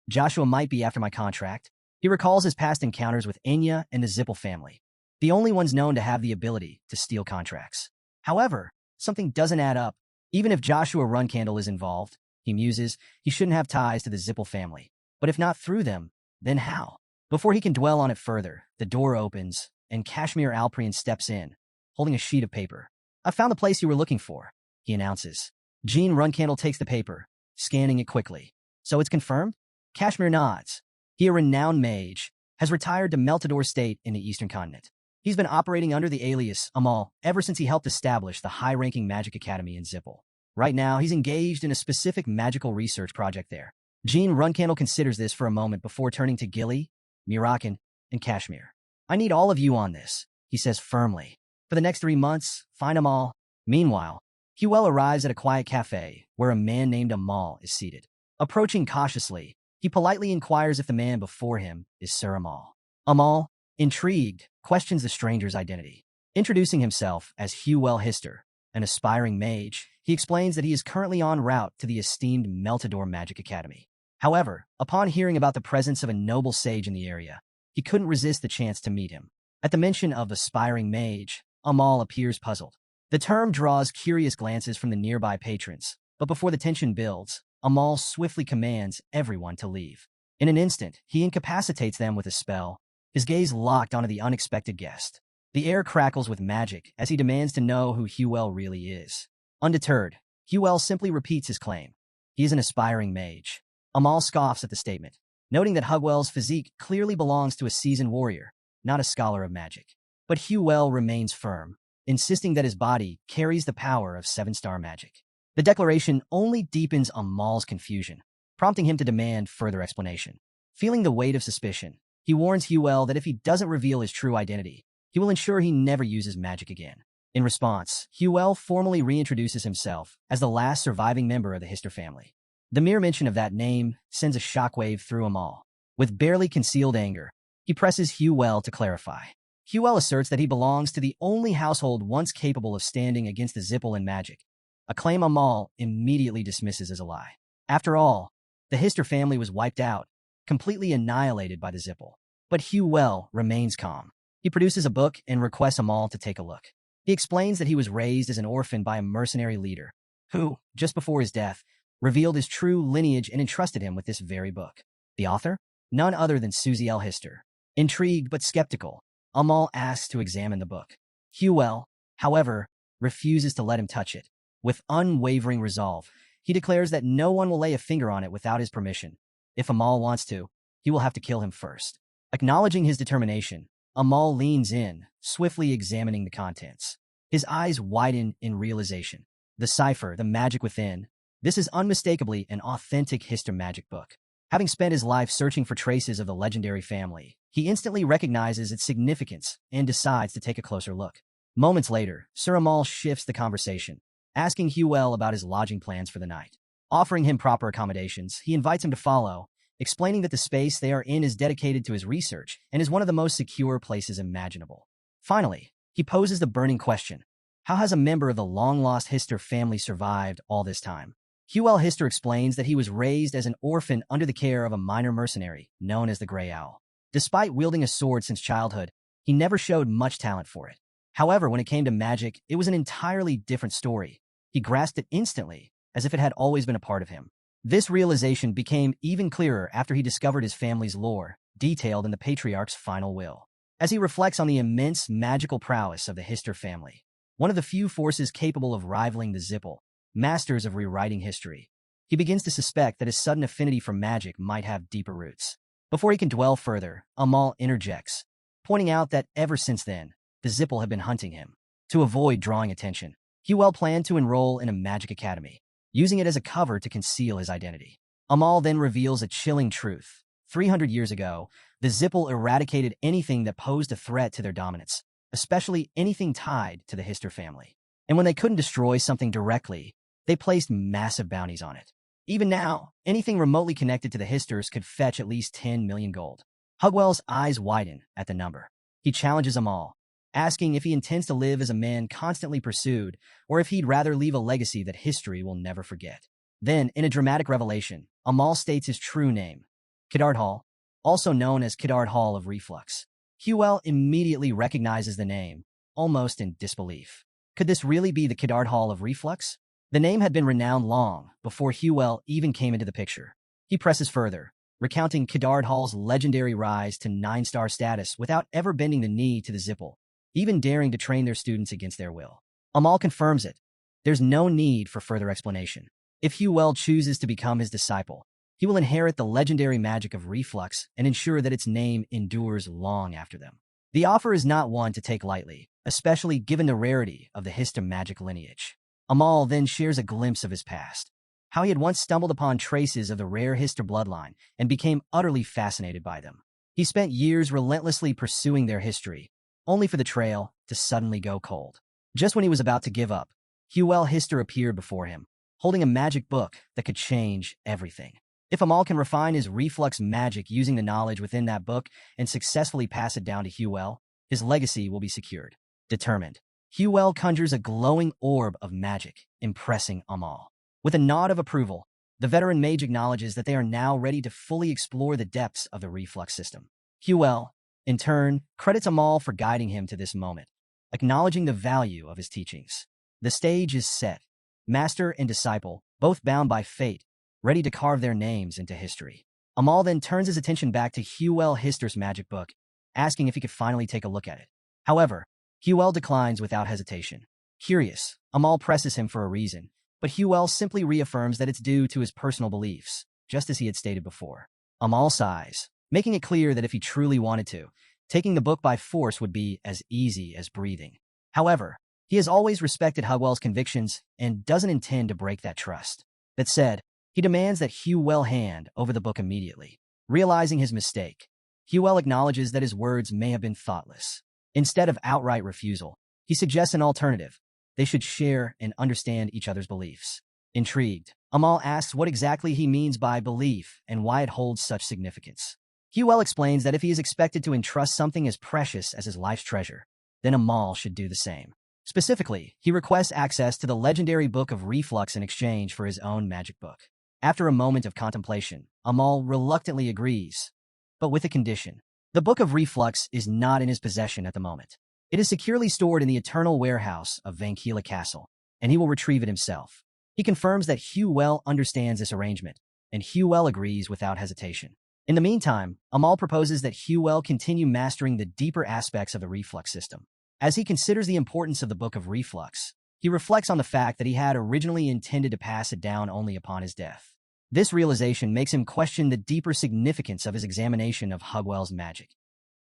Joshua might be after my contract. He recalls his past encounters with Enya and the Zippel family, the only ones known to have the ability to steal contracts. However, something doesn't add up. Even if Joshua Runcandel is involved, he muses, he shouldn't have ties to the Zippel family. But if not through them, then how? Before he can dwell on it further, the door opens, and Kashmir Alprian steps in, holding a sheet of paper. I found the place you were looking for, he announces. Jean Runcandel takes the paper, scanning it quickly. So it's confirmed? Kashmir nods. He, a renowned mage, has retired to Meltador State in the Eastern Continent. He's been operating under the alias Amal ever since he helped establish the high-ranking magic academy in Zippel. Right now, he's engaged in a specific magical research project there. Jean Runcandel considers this for a moment before turning to Gilly, Murakan, and Kashmir. I need all of you on this, he says firmly. For the next 3 months, find Amal. Meanwhile, Huel arrives at a quiet cafe where a man named Amal is seated. Approaching cautiously, he politely inquires if the man before him is Sir Amal. Amal, intrigued, questions the stranger's identity. Introducing himself as Huel Hister, an aspiring mage, he explains that he is currently en route to the esteemed Meltador Magic Academy. However, upon hearing about the presence of a noble sage in the area, he couldn't resist the chance to meet him. At the mention of aspiring mage, Amal appears puzzled. The term draws curious glances from the nearby patrons, but before the tension builds, Amal swiftly commands everyone to leave. In an instant, he incapacitates them with a spell, his gaze locked onto the unexpected guest. The air crackles with magic as he demands to know who Huel really is. Undeterred, Huel simply repeats his claim. He is an aspiring mage. Amal scoffs at the statement, noting that Huel's physique clearly belongs to a seasoned warrior, not a scholar of magic. But Huel remains firm, insisting that his body carries the power of 7-star magic. The declaration only deepens Amal's confusion, prompting him to demand further explanation. Feeling the weight of suspicion, he warns Huel that if he doesn't reveal his true identity, he will ensure he never uses magic again. In response, Huel formally reintroduces himself as the last surviving member of the Hister family. The mere mention of that name sends a shockwave through Amal. With barely concealed anger, he presses Huel to clarify. Huel asserts that he belongs to the only household once capable of standing against the Zippel in magic, a claim Amal immediately dismisses as a lie. After all, the Hister family was wiped out, completely annihilated by the Zippel. But Huel remains calm. He produces a book and requests Amal to take a look. He explains that he was raised as an orphan by a mercenary leader, who, just before his death, revealed his true lineage and entrusted him with this very book. The author? None other than Susie L. Hister. Intrigued but skeptical, Amal asks to examine the book. Huel, however, refuses to let him touch it. With unwavering resolve, he declares that no one will lay a finger on it without his permission. If Amal wants to, he will have to kill him first. Acknowledging his determination, Amal leans in, swiftly examining the contents. His eyes widen in realization. The cipher, the magic within. This is unmistakably an authentic histomagic book. Having spent his life searching for traces of the legendary family, he instantly recognizes its significance and decides to take a closer look. Moments later, Sir Amal shifts the conversation, asking Huel about his lodging plans for the night. Offering him proper accommodations, he invites him to follow, explaining that the space they are in is dedicated to his research and is one of the most secure places imaginable. Finally, he poses the burning question: how has a member of the long-lost Hister family survived all this time? Huel Hister explains that he was raised as an orphan under the care of a minor mercenary known as the Grey Owl. Despite wielding a sword since childhood, he never showed much talent for it. However, when it came to magic, it was an entirely different story. He grasped it instantly, as if it had always been a part of him. This realization became even clearer after he discovered his family's lore, detailed in the patriarch's final will. As he reflects on the immense magical prowess of the Hister family, one of the few forces capable of rivaling the Zippel, masters of rewriting history, he begins to suspect that his sudden affinity for magic might have deeper roots. Before he can dwell further, Amal interjects, pointing out that ever since then, the Zippel have been hunting him. To avoid drawing attention, Huel planned to enroll in a magic academy, using it as a cover to conceal his identity. Amal then reveals a chilling truth. 300 years ago, the Zippel eradicated anything that posed a threat to their dominance, especially anything tied to the Hister family. And when they couldn't destroy something directly, they placed massive bounties on it. Even now, anything remotely connected to the Histers could fetch at least 10 million gold. Hugwell's eyes widen at the number. He challenges Amal, asking if he intends to live as a man constantly pursued, or if he'd rather leave a legacy that history will never forget. Then, in a dramatic revelation, Amal states his true name, Kiddard Hall, also known as Kiddard Hall of Reflux. Huel immediately recognizes the name, almost in disbelief. Could this really be the Kiddard Hall of Reflux? The name had been renowned long before Huel even came into the picture. He presses further, recounting Kiddard Hall's legendary rise to 9-star status without ever bending the knee to the Zippel, even daring to train their students against their will. Amal confirms it. There's no need for further explanation. If Huel chooses to become his disciple, he will inherit the legendary magic of reflux and ensure that its name endures long after them. The offer is not one to take lightly, especially given the rarity of the Hister magic lineage. Amal then shares a glimpse of his past, how he had once stumbled upon traces of the rare Hister bloodline and became utterly fascinated by them. He spent years relentlessly pursuing their history, only for the trail to suddenly go cold. Just when he was about to give up, Huel Hister appeared before him, holding a magic book that could change everything. If Amal can refine his reflux magic using the knowledge within that book and successfully pass it down to Huel, his legacy will be secured. Determined, Huel conjures a glowing orb of magic, impressing Amal. With a nod of approval, the veteran mage acknowledges that they are now ready to fully explore the depths of the reflux system. Huel, in turn, credits Amal for guiding him to this moment, acknowledging the value of his teachings. The stage is set. Master and disciple, both bound by fate, ready to carve their names into history. Amal then turns his attention back to Huel Hister's magic book, asking if he could finally take a look at it. However, Huel declines without hesitation. Curious, Amal presses him for a reason, but Huel simply reaffirms that it's due to his personal beliefs, just as he had stated before. Amal sighs, making it clear that if he truly wanted to, taking the book by force would be as easy as breathing. However, he has always respected Hugwell's convictions and doesn't intend to break that trust. That said, he demands that Huel hand over the book immediately. Realizing his mistake, Huel acknowledges that his words may have been thoughtless. Instead of outright refusal, he suggests an alternative. They should share and understand each other's beliefs. Intrigued, Amal asks what exactly he means by belief and why it holds such significance. Huel explains that if he is expected to entrust something as precious as his life's treasure, then Amal should do the same. Specifically, he requests access to the legendary Book of Reflux in exchange for his own magic book. After a moment of contemplation, Amal reluctantly agrees, but with a condition. The Book of Reflux is not in his possession at the moment. It is securely stored in the eternal warehouse of Vankila Castle, and he will retrieve it himself. He confirms that Huel understands this arrangement, and Huel agrees without hesitation. In the meantime, Amal proposes that Huel continue mastering the deeper aspects of the reflux system. As he considers the importance of the Book of Reflux, he reflects on the fact that he had originally intended to pass it down only upon his death. This realization makes him question the deeper significance of his examination of Hugwell's magic.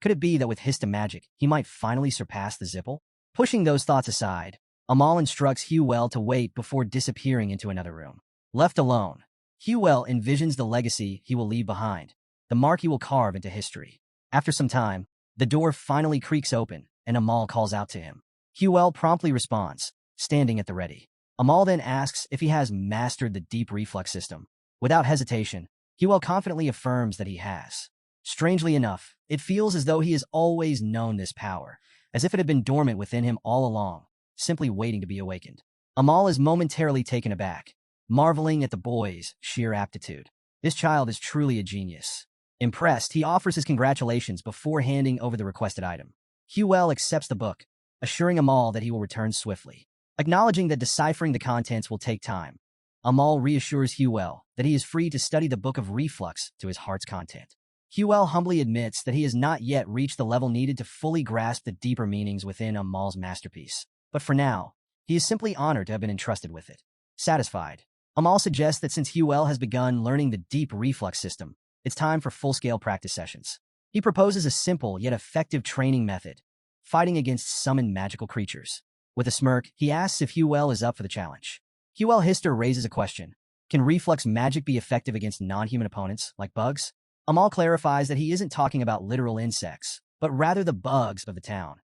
Could it be that with histomagic, he might finally surpass the Zipple? Pushing those thoughts aside, Amal instructs Hugwell to wait before disappearing into another room. Left alone, Hugwell envisions the legacy he will leave behind, the mark he will carve into history. After some time, the door finally creaks open, and Amal calls out to him. Hugwell promptly responds, standing at the ready. Amal then asks if he has mastered the deep reflux system. Without hesitation, Hugwell confidently affirms that he has. Strangely enough, it feels as though he has always known this power, as if it had been dormant within him all along, simply waiting to be awakened. Amal is momentarily taken aback, marveling at the boy's sheer aptitude. This child is truly a genius. Impressed, he offers his congratulations before handing over the requested item. Hugwell accepts the book, assuring Amal that he will return swiftly. Acknowledging that deciphering the contents will take time, Amal reassures Hugwell that he is free to study the Book of Reflux to his heart's content. Hugwell humbly admits that he has not yet reached the level needed to fully grasp the deeper meanings within Amal's masterpiece. But for now, he is simply honored to have been entrusted with it. Satisfied, Amal suggests that since Hugwell has begun learning the deep reflux system, it's time for full-scale practice sessions. He proposes a simple yet effective training method, fighting against summoned magical creatures. With a smirk, he asks if Hugwell is up for the challenge. Hugwell Hister raises a question. Can reflux magic be effective against non-human opponents, like bugs? Amal clarifies that he isn't talking about literal insects, but rather the bugs of the town.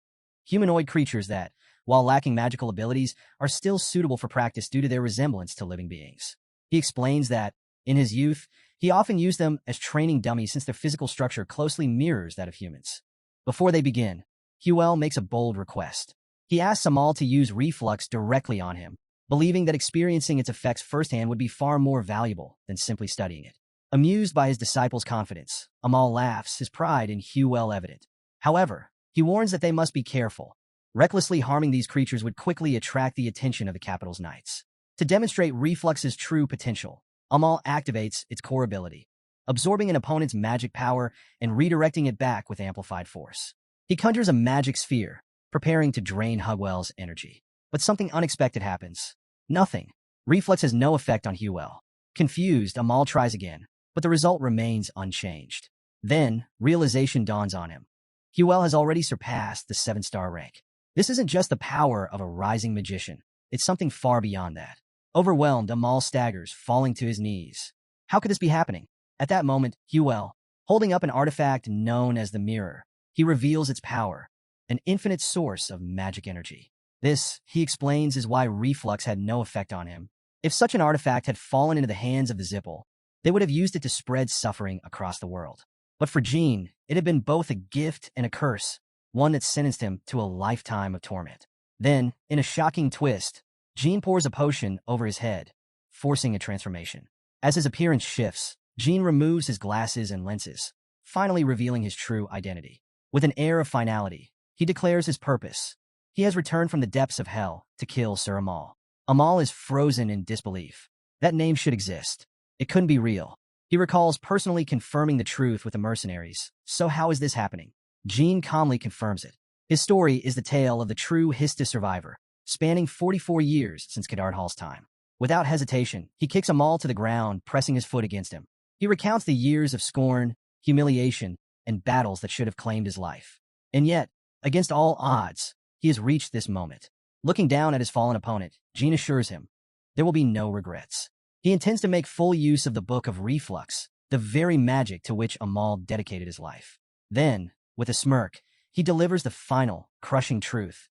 Humanoid creatures that, while lacking magical abilities, are still suitable for practice due to their resemblance to living beings. He explains that, in his youth, he often used them as training dummies since their physical structure closely mirrors that of humans. Before they begin, Hugwell makes a bold request. He asks Amal to use reflux directly on him, believing that experiencing its effects firsthand would be far more valuable than simply studying it. Amused by his disciple's confidence, Amal laughs, his pride in Hugwell evident. However, he warns that they must be careful. Recklessly harming these creatures would quickly attract the attention of the capital's knights. To demonstrate reflux's true potential, Amal activates its core ability, absorbing an opponent's magic power and redirecting it back with amplified force. He conjures a magic sphere, preparing to drain Hugwell's energy. But something unexpected happens. Nothing. Reflux has no effect on Hugwell. Confused, Amal tries again, but the result remains unchanged. Then, realization dawns on him. Hugwell has already surpassed the 7-star rank. This isn't just the power of a rising magician. It's something far beyond that. Overwhelmed, Amal staggers, falling to his knees. How could this be happening? At that moment, Hugwell, holding up an artifact known as the Mirror, he reveals its power, an infinite source of magic energy. This, he explains, is why reflux had no effect on him. If such an artifact had fallen into the hands of the Zipple, they would have used it to spread suffering across the world. But for Jean, it had been both a gift and a curse, one that sentenced him to a lifetime of torment. Then, in a shocking twist, Jean pours a potion over his head, forcing a transformation. As his appearance shifts, Jean removes his glasses and lenses, finally revealing his true identity. With an air of finality, he declares his purpose. He has returned from the depths of hell to kill Sir Amal. Amal is frozen in disbelief. That name should exist. It couldn't be real. He recalls personally confirming the truth with the mercenaries. So how is this happening? Jean calmly confirms it. His story is the tale of the true Hista survivor, spanning 44 years since Kedarthal's time. Without hesitation, he kicks Amal to the ground, pressing his foot against him. He recounts the years of scorn, humiliation, and battles that should have claimed his life. And yet, against all odds, he has reached this moment. Looking down at his fallen opponent, Jean assures him there will be no regrets. He intends to make full use of the Book of Reflux, the very magic to which Amal dedicated his life. Then, with a smirk, he delivers the final, crushing truth.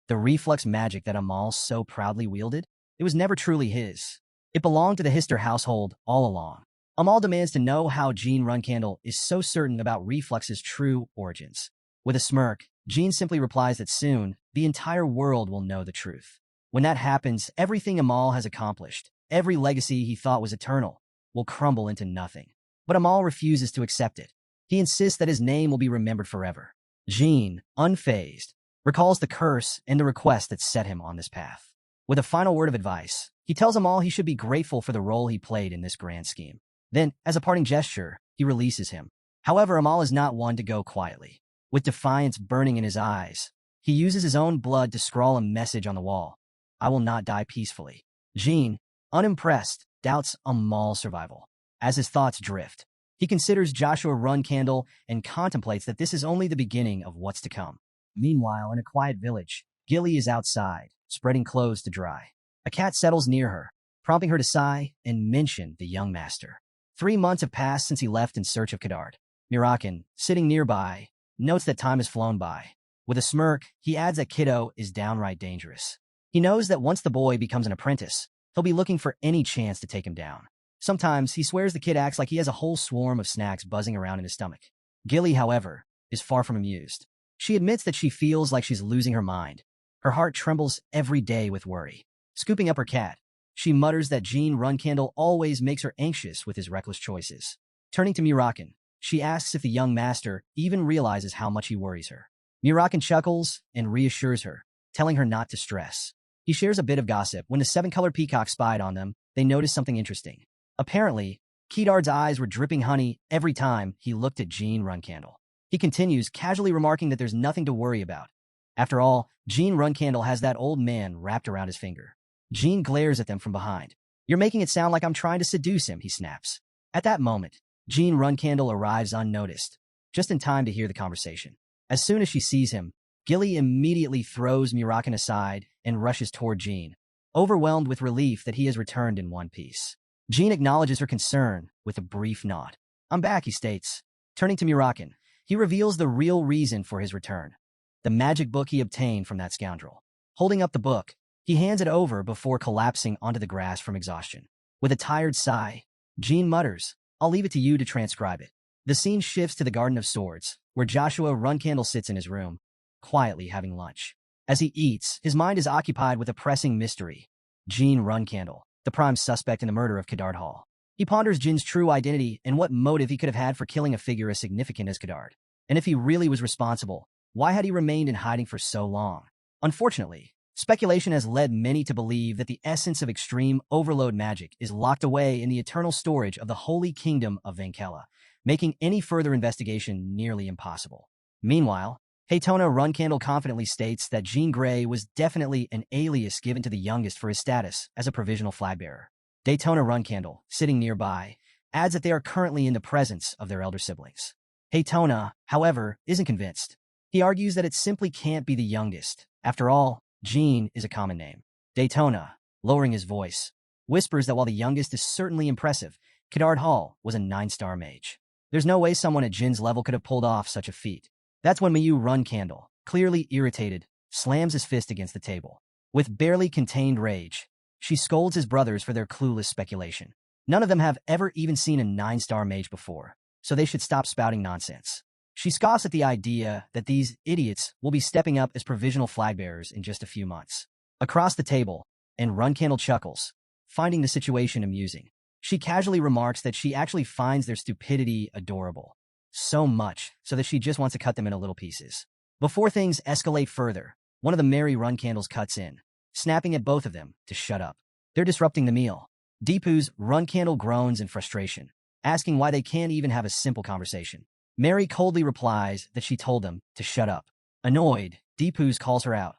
The reflux magic that Amal so proudly wielded, it was never truly his. It belonged to the Hister household all along. Amal demands to know how Jean Runcandel is so certain about reflux's true origins. With a smirk, Jean simply replies that soon, the entire world will know the truth. When that happens, everything Amal has accomplished, every legacy he thought was eternal, will crumble into nothing. But Amal refuses to accept it. He insists that his name will be remembered forever. Jean, unfazed, recalls the curse and the request that set him on this path. With a final word of advice, he tells Amal he should be grateful for the role he played in this grand scheme. Then, as a parting gesture, he releases him. However, Amal is not one to go quietly. With defiance burning in his eyes, He uses his own blood to scrawl a message on the wall. I will not die peacefully. Jean, unimpressed, doubts Amal's survival. As his thoughts drift, he considers Joshua Runcandel and contemplates that this is only the beginning of what's to come. Meanwhile, in a quiet village, Gilly is outside, spreading clothes to dry. A cat settles near her, prompting her to sigh and mention the young master. 3 months have passed since he left in search of Kadard. Murakan, sitting nearby, notes that time has flown by. With a smirk, he adds that Kiddo is downright dangerous. He knows that once the boy becomes an apprentice, he'll be looking for any chance to take him down. Sometimes he swears the kid acts like he has a whole swarm of snacks buzzing around in his stomach. Gilly, however, is far from amused. She admits that she feels like she's losing her mind. Her heart trembles every day with worry. Scooping up her cat, she mutters that Jean Runcandel always makes her anxious with his reckless choices. Turning to Murakan, she asks if the young master even realizes how much he worries her. Murakan chuckles and reassures her, telling her not to stress. He shares a bit of gossip. When the 7-colored peacock spied on them, they noticed something interesting. Apparently, Kedard's eyes were dripping honey every time he looked at Jean Runcandel. He continues, casually remarking that there's nothing to worry about. After all, Jean Runcandel has that old man wrapped around his finger. Jean glares at them from behind. You're making it sound like I'm trying to seduce him, he snaps. At that moment, Jean Runcandel arrives unnoticed, just in time to hear the conversation. As soon as she sees him, Gilly immediately throws Murakan aside and rushes toward Jean, overwhelmed with relief that he has returned in one piece. Jean acknowledges her concern with a brief nod. I'm back, he states. Turning to Murakan, he reveals the real reason for his return. The magic book he obtained from that scoundrel. Holding up the book, he hands it over before collapsing onto the grass from exhaustion. With a tired sigh, Jean mutters, I'll leave it to you to transcribe it. The scene shifts to the Garden of Swords, where Joshua Runcandel sits in his room, quietly having lunch. As he eats, his mind is occupied with a pressing mystery. Jean Runcandel, the prime suspect in the murder of Kadard Hall. He ponders Jin's true identity and what motive he could have had for killing a figure as significant as Kadard. And if he really was responsible, why had he remained in hiding for so long? Unfortunately, speculation has led many to believe that the essence of extreme overload magic is locked away in the eternal storage of the Holy Kingdom of Vankella, making any further investigation nearly impossible. Meanwhile, Haytona Runcandel confidently states that Jean Grey was definitely an alias given to the youngest for his status as a provisional flagbearer. Daytona Runcandel, sitting nearby, adds that they are currently in the presence of their elder siblings. Haytona, however, isn't convinced. He argues that it simply can't be the youngest. After all, Jean is a common name. Daytona, lowering his voice, whispers that while the youngest is certainly impressive, Kadard Hall was a 9-star mage. There's no way someone at Jin's level could have pulled off such a feat. That's when Mayu Runcandel, clearly irritated, slams his fist against the table. With barely contained rage, she scolds his brothers for their clueless speculation. None of them have ever even seen a 9-star mage before, so they should stop spouting nonsense. She scoffs at the idea that these idiots will be stepping up as provisional flagbearers in just a few months. Across the table, and Runcandel chuckles, finding the situation amusing. She casually remarks that she actually finds their stupidity adorable. So much, so that she just wants to cut them into little pieces. Before things escalate further, one of the merry Runcandels cuts in, snapping at both of them to shut up. They're disrupting the meal. Deepu's Runcandel groans in frustration, asking why they can't even have a simple conversation. Mary coldly replies that she told them to shut up. Annoyed, Deepu's calls her out.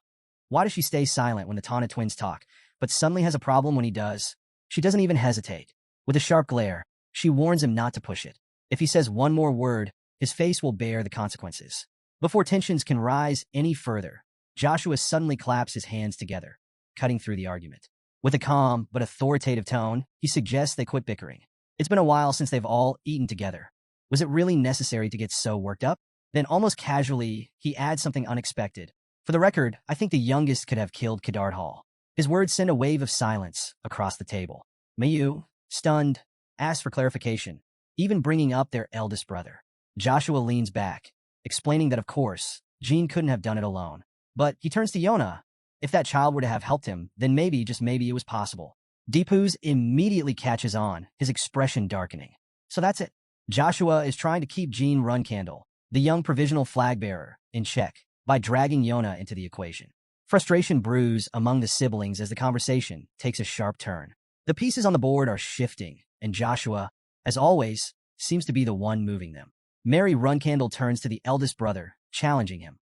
Why does she stay silent when the Tana twins talk, but suddenly has a problem when he does? She doesn't even hesitate. With a sharp glare, she warns him not to push it. If he says one more word, his face will bear the consequences. Before tensions can rise any further, Joshua suddenly claps his hands together, cutting through the argument. With a calm but authoritative tone, he suggests they quit bickering. It's been a while since they've all eaten together. Was it really necessary to get so worked up? Then almost casually, he adds something unexpected. For the record, I think the youngest could have killed Kadard Hall. His words send a wave of silence across the table. Mayu, stunned, asks for clarification, even bringing up their eldest brother. Joshua leans back, explaining that of course, Jean couldn't have done it alone. But he turns to Yona. If that child were to have helped him, then maybe, just maybe, it was possible. Deepu's immediately catches on, his expression darkening. So that's it. Joshua is trying to keep Jean Runcandel, the young provisional flag-bearer, in check by dragging Yona into the equation. Frustration brews among the siblings as the conversation takes a sharp turn. The pieces on the board are shifting, and Joshua, as always, seems to be the one moving them. Mary Runcandel turns to the eldest brother, challenging him.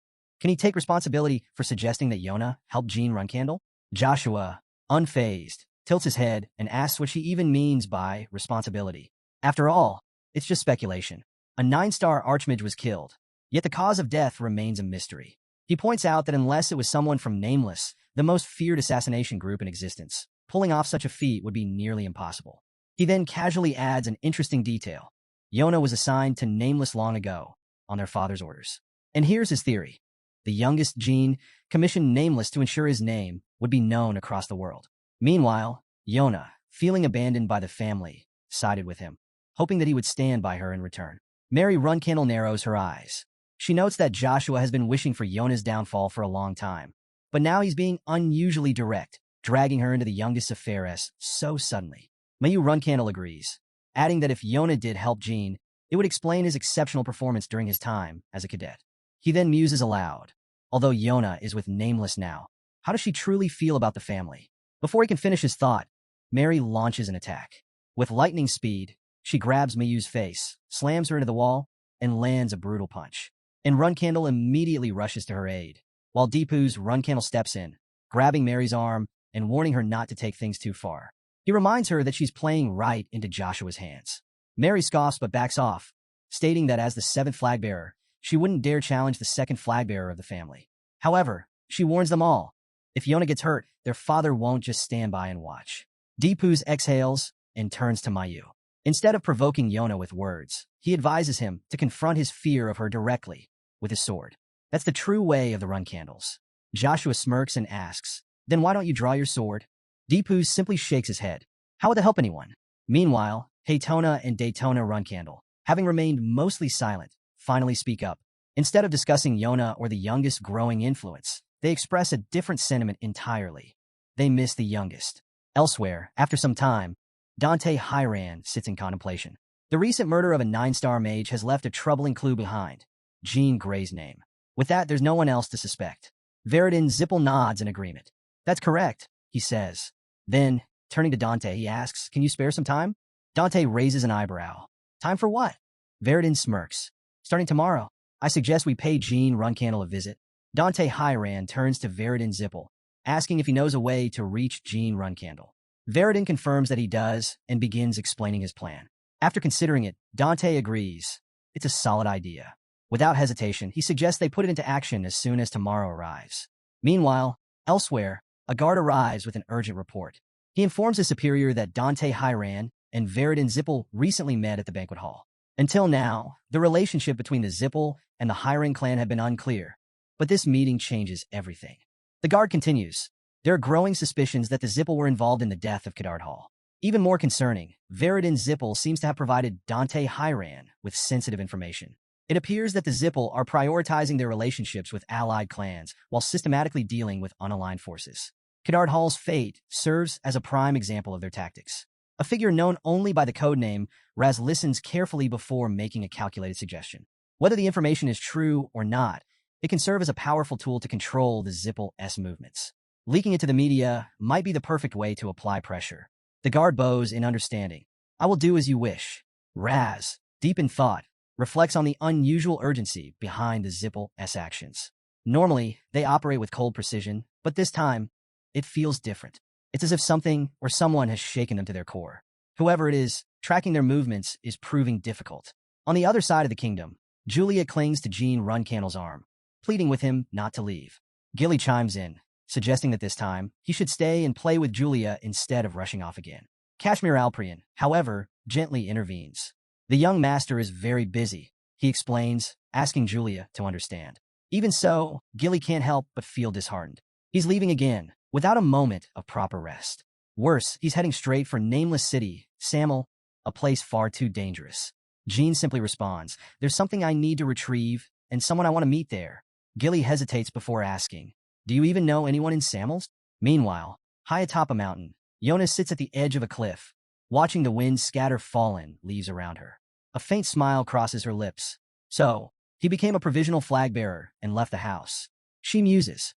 Can he take responsibility for suggesting that Yona helped Jean Runcandel? Joshua, unfazed, tilts his head and asks what she even means by responsibility. After all, it's just speculation. A 9-star archmage was killed, yet the cause of death remains a mystery. He points out that unless it was someone from Nameless, the most feared assassination group in existence, pulling off such a feat would be nearly impossible. He then casually adds an interesting detail. Yona was assigned to Nameless long ago, on their father's orders. And here's his theory. The youngest Jean commissioned Nameless to ensure his name would be known across the world. Meanwhile, Yona, feeling abandoned by the family, sided with him, hoping that he would stand by her in return. Mary Runcandel narrows her eyes. She notes that Joshua has been wishing for Yona's downfall for a long time, but now he's being unusually direct, dragging her into the youngest's affairs so suddenly. Mayu Runcandel agrees, adding that if Yona did help Jean, it would explain his exceptional performance during his time as a cadet. He then muses aloud. Although Yona is with Nameless now, how does she truly feel about the family? Before he can finish his thought, Mary launches an attack. With lightning speed, she grabs Mayu's face, slams her into the wall, and lands a brutal punch. And Runcandel immediately rushes to her aid, while Deepu's Runcandel steps in, grabbing Mary's arm and warning her not to take things too far. He reminds her that she's playing right into Joshua's hands. Mary scoffs but backs off, stating that as the 7th flag bearer, she wouldn't dare challenge the 2nd flag bearer of the family. However, she warns them all. If Yona gets hurt, their father won't just stand by and watch. Deepu's exhales and turns to Mayu. Instead of provoking Yona with words, he advises him to confront his fear of her directly with his sword. That's the true way of the Runcandels. Joshua smirks and asks, "Then why don't you draw your sword?" Deepu simply shakes his head. How would that help anyone? Meanwhile, Haytona and Daytona Runcandel, having remained mostly silent, finally speak up. Instead of discussing Yona or the youngest growing influence, they express a different sentiment entirely. They miss the youngest. Elsewhere, after some time, Dante Hyran sits in contemplation. The recent murder of a 9-star mage has left a troubling clue behind. Jean Grey's name. With that, there's no one else to suspect. Veridin Zippel nods in agreement. That's correct, he says. Then, turning to Dante, he asks, "Can you spare some time?" Dante raises an eyebrow. "Time for what?" Veridin smirks. "Starting tomorrow, I suggest we pay Jean Runcandel a visit." Dante Hyran turns to Veridin Zippel, asking if he knows a way to reach Jean Runcandel. Veridin confirms that he does and begins explaining his plan. After considering it, Dante agrees. It's a solid idea. Without hesitation, he suggests they put it into action as soon as tomorrow arrives. Meanwhile, elsewhere, a guard arrives with an urgent report. He informs his superior that Dante Hyran and Veridin Zippel recently met at the banquet hall. Until now, the relationship between the Zippel and the Hyran clan had been unclear, but this meeting changes everything. The guard continues. There are growing suspicions that the Zippel were involved in the death of Kadard Hall. Even more concerning, Veridin Zippel seems to have provided Dante Hyran with sensitive information. It appears that the Zippel are prioritizing their relationships with allied clans while systematically dealing with unaligned forces. Kadard Hall's fate serves as a prime example of their tactics. A figure known only by the codename, Raz listens carefully before making a calculated suggestion. Whether the information is true or not, it can serve as a powerful tool to control the Zippel's movements. Leaking it to the media might be the perfect way to apply pressure. The guard bows in understanding. "I will do as you wish." Raz, deep in thought, reflects on the unusual urgency behind the Zippel's actions. Normally, they operate with cold precision, but this time, it feels different. It's as if something or someone has shaken them to their core. Whoever it is, tracking their movements is proving difficult. On the other side of the kingdom, Julia clings to Jean Runcandel's arm, pleading with him not to leave. Gilly chimes in, suggesting that this time, he should stay and play with Julia instead of rushing off again. Kashmir Alprian, however, gently intervenes. The young master is very busy, he explains, asking Julia to understand. Even so, Gilly can't help but feel disheartened. He's leaving again, without a moment of proper rest. Worse, he's heading straight for Nameless City, Samel, a place far too dangerous. Jean simply responds, "There's something I need to retrieve, and someone I want to meet there." Gilly hesitates before asking, "Do you even know anyone in Samels?" Meanwhile, high atop a mountain, Yona sits at the edge of a cliff, watching the wind scatter fallen leaves around her. A faint smile crosses her lips. So, he became a provisional flag bearer and left the house. She muses.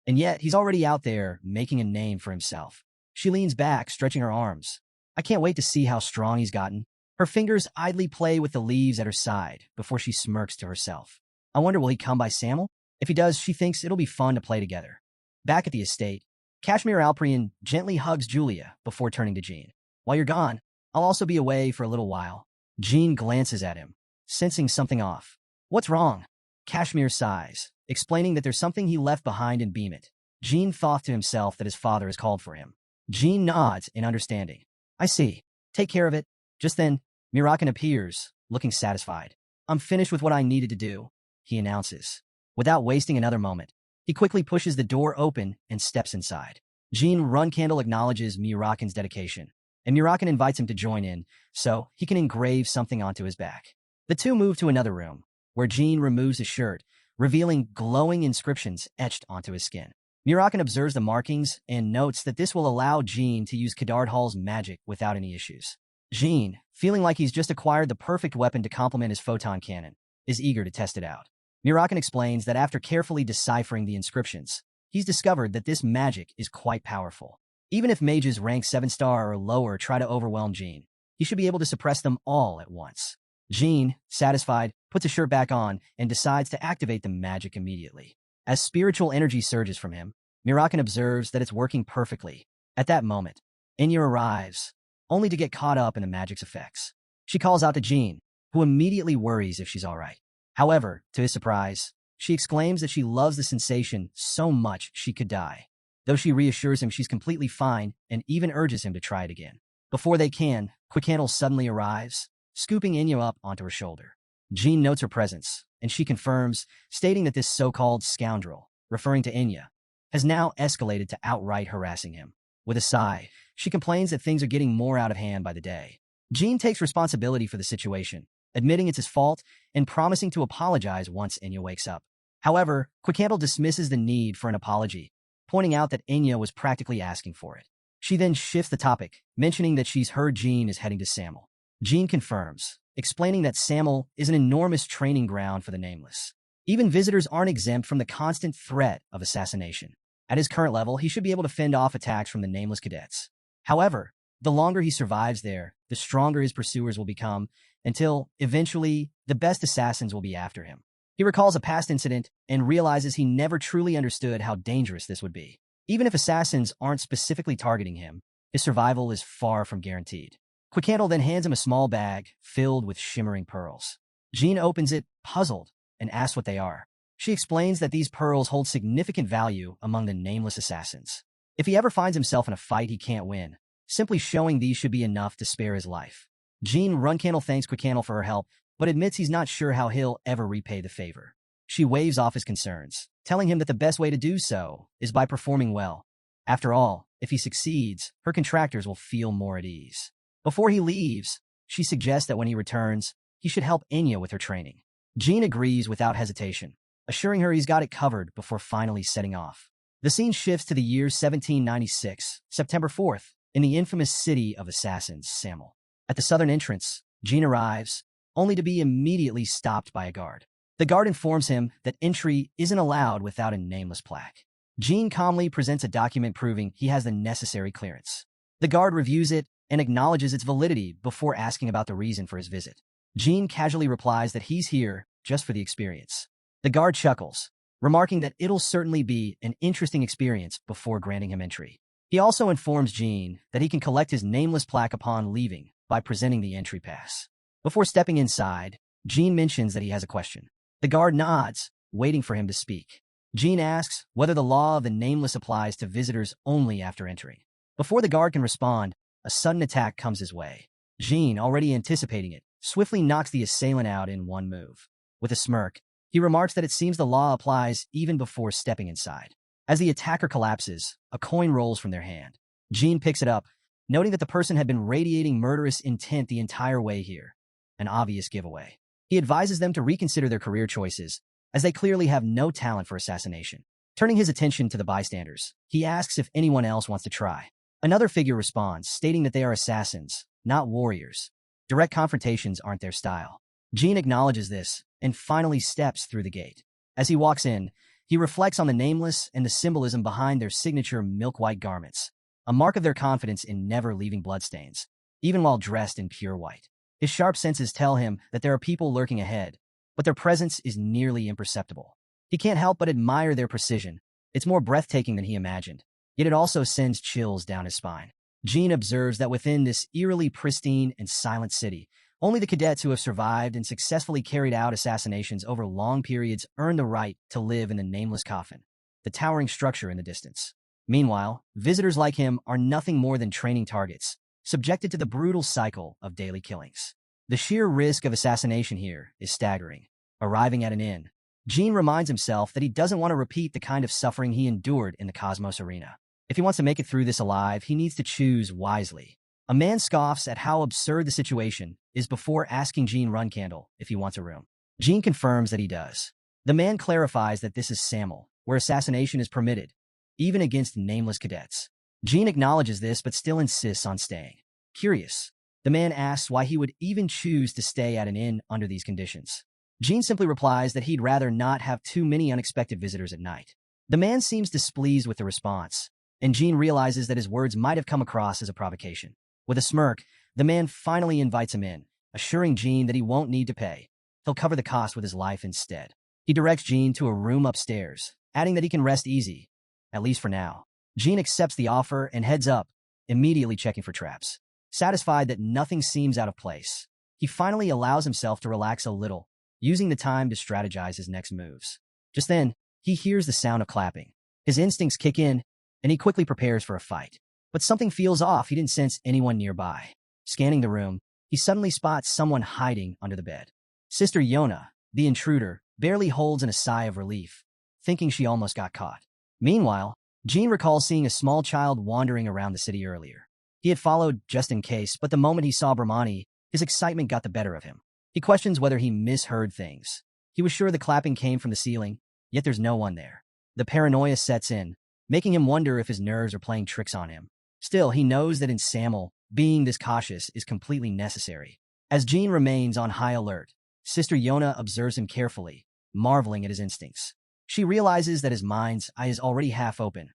And yet, he's already out there making a name for himself. She leans back, stretching her arms. I can't wait to see how strong he's gotten. Her fingers idly play with the leaves at her side before she smirks to herself. I wonder, will he come by Samel? If he does, she thinks it'll be fun to play together. Back at the estate, Kashmir Alprian gently hugs Julia before turning to Jean. While you're gone, I'll also be away for a little while. Jean glances at him, sensing something off. What's wrong? Kashmir sighs, explaining that there's something he left behind in Beemit. Jean thought to himself that his father has called for him. Jean nods in understanding. I see. Take care of it. Just then, Murakan appears, looking satisfied. I'm finished with what I needed to do, he announces. Without wasting another moment, he quickly pushes the door open and steps inside. Jean Runcandel acknowledges Murakan's dedication, and Murakan invites him to join in so he can engrave something onto his back. The two move to another room, where Jean removes his shirt, revealing glowing inscriptions etched onto his skin. Murakan observes the markings and notes that this will allow Jean to use Kadard Hall's magic without any issues. Jean, feeling like he's just acquired the perfect weapon to complement his photon cannon, is eager to test it out. Murakan explains that after carefully deciphering the inscriptions, he's discovered that this magic is quite powerful. Even if mages rank 7-star or lower try to overwhelm Jean, he should be able to suppress them all at once. Jean, satisfied, puts his shirt back on and decides to activate the magic immediately. As spiritual energy surges from him, Murakan observes that it's working perfectly. At that moment, Inya arrives, only to get caught up in the magic's effects. She calls out to Jean, who immediately worries if she's all right. However, to his surprise, she exclaims that she loves the sensation so much she could die. Though she reassures him she's completely fine and even urges him to try it again. Before they can, Quickhandle suddenly arrives, scooping Inya up onto her shoulder. Jean notes her presence, and she confirms, stating that this so-called scoundrel, referring to Inya, has now escalated to outright harassing him. With a sigh, she complains that things are getting more out of hand by the day. Jean takes responsibility for the situation, admitting it's his fault and promising to apologize once Inya wakes up. However, Quickhandle dismisses the need for an apology, pointing out that Inya was practically asking for it. She then shifts the topic, mentioning that she's heard Jean is heading to Samel. Jean confirms, explaining that Samel is an enormous training ground for the Nameless. Even visitors aren't exempt from the constant threat of assassination. At his current level, he should be able to fend off attacks from the Nameless cadets. However, the longer he survives there, the stronger his pursuers will become, until, eventually, the best assassins will be after him. He recalls a past incident and realizes he never truly understood how dangerous this would be. Even if assassins aren't specifically targeting him, his survival is far from guaranteed. Quickhandle then hands him a small bag filled with shimmering pearls. Jean opens it, puzzled, and asks what they are. She explains that these pearls hold significant value among the Nameless assassins. If he ever finds himself in a fight he can't win, simply showing these should be enough to spare his life. Jean Runcandel thanks Quickhandle for her help, but admits he's not sure how he'll ever repay the favor. She waves off his concerns, telling him that the best way to do so is by performing well. After all, if he succeeds, her contractors will feel more at ease. Before he leaves, she suggests that when he returns, he should help Inya with her training. Jean agrees without hesitation, assuring her he's got it covered before finally setting off. The scene shifts to the year 1796, September 4th, in the infamous city of assassins, Samel. At the southern entrance, Jean arrives, only to be immediately stopped by a guard. The guard informs him that entry isn't allowed without a Nameless plaque. Jean calmly presents a document proving he has the necessary clearance. The guard reviews it and acknowledges its validity before asking about the reason for his visit. Jean casually replies that he's here just for the experience. The guard chuckles, remarking that it'll certainly be an interesting experience before granting him entry. He also informs Jean that he can collect his Nameless plaque upon leaving by presenting the entry pass. Before stepping inside, Jean mentions that he has a question. The guard nods, waiting for him to speak. Jean asks whether the law of the Nameless applies to visitors only after entering. Before the guard can respond, a sudden attack comes his way. Jean, already anticipating it, swiftly knocks the assailant out in one move. With a smirk, he remarks that it seems the law applies even before stepping inside. As the attacker collapses, a coin rolls from their hand. Jean picks it up, noting that the person had been radiating murderous intent the entire way here. An obvious giveaway. He advises them to reconsider their career choices, as they clearly have no talent for assassination. Turning his attention to the bystanders, he asks if anyone else wants to try. Another figure responds, stating that they are assassins, not warriors. Direct confrontations aren't their style. Jean acknowledges this and finally steps through the gate. As he walks in, he reflects on the Nameless and the symbolism behind their signature milk-white garments, a mark of their confidence in never leaving bloodstains, even while dressed in pure white. His sharp senses tell him that there are people lurking ahead, but their presence is nearly imperceptible. He can't help but admire their precision. It's more breathtaking than he imagined, yet it also sends chills down his spine. Jean observes that within this eerily pristine and silent city, only the cadets who have survived and successfully carried out assassinations over long periods earn the right to live in the nameless coffin, the towering structure in the distance. Meanwhile, visitors like him are nothing more than training targets, subjected to the brutal cycle of daily killings. The sheer risk of assassination here is staggering. Arriving at an inn, Jean reminds himself that he doesn't want to repeat the kind of suffering he endured in the Cosmos Arena. If he wants to make it through this alive, he needs to choose wisely. A man scoffs at how absurd the situation is before asking Jean Runcandel if he wants a room. Jean confirms that he does. The man clarifies that this is Samel, where assassination is permitted, even against nameless cadets. Jean acknowledges this but still insists on staying. Curious, the man asks why he would even choose to stay at an inn under these conditions. Jean simply replies that he'd rather not have too many unexpected visitors at night. The man seems displeased with the response, and Jean realizes that his words might have come across as a provocation. With a smirk, the man finally invites him in, assuring Jean that he won't need to pay. He'll cover the cost with his life instead. He directs Jean to a room upstairs, adding that he can rest easy, at least for now. Jean accepts the offer and heads up, immediately checking for traps. Satisfied that nothing seems out of place, he finally allows himself to relax a little, using the time to strategize his next moves. Just then, he hears the sound of clapping. His instincts kick in, and he quickly prepares for a fight. But something feels off. He didn't sense anyone nearby. Scanning the room, he suddenly spots someone hiding under the bed. Sister Yona, the intruder, barely holds in a sigh of relief, thinking she almost got caught. Meanwhile, Jean recalls seeing a small child wandering around the city earlier. He had followed just in case, but the moment he saw Brahmani, his excitement got the better of him. He questions whether he misheard things. He was sure the clapping came from the ceiling, yet there's no one there. The paranoia sets in, making him wonder if his nerves are playing tricks on him. Still, he knows that in Samel, being this cautious is completely necessary. As Jean remains on high alert, Sister Yona observes him carefully, marveling at his instincts. She realizes that his mind's eye is already half open,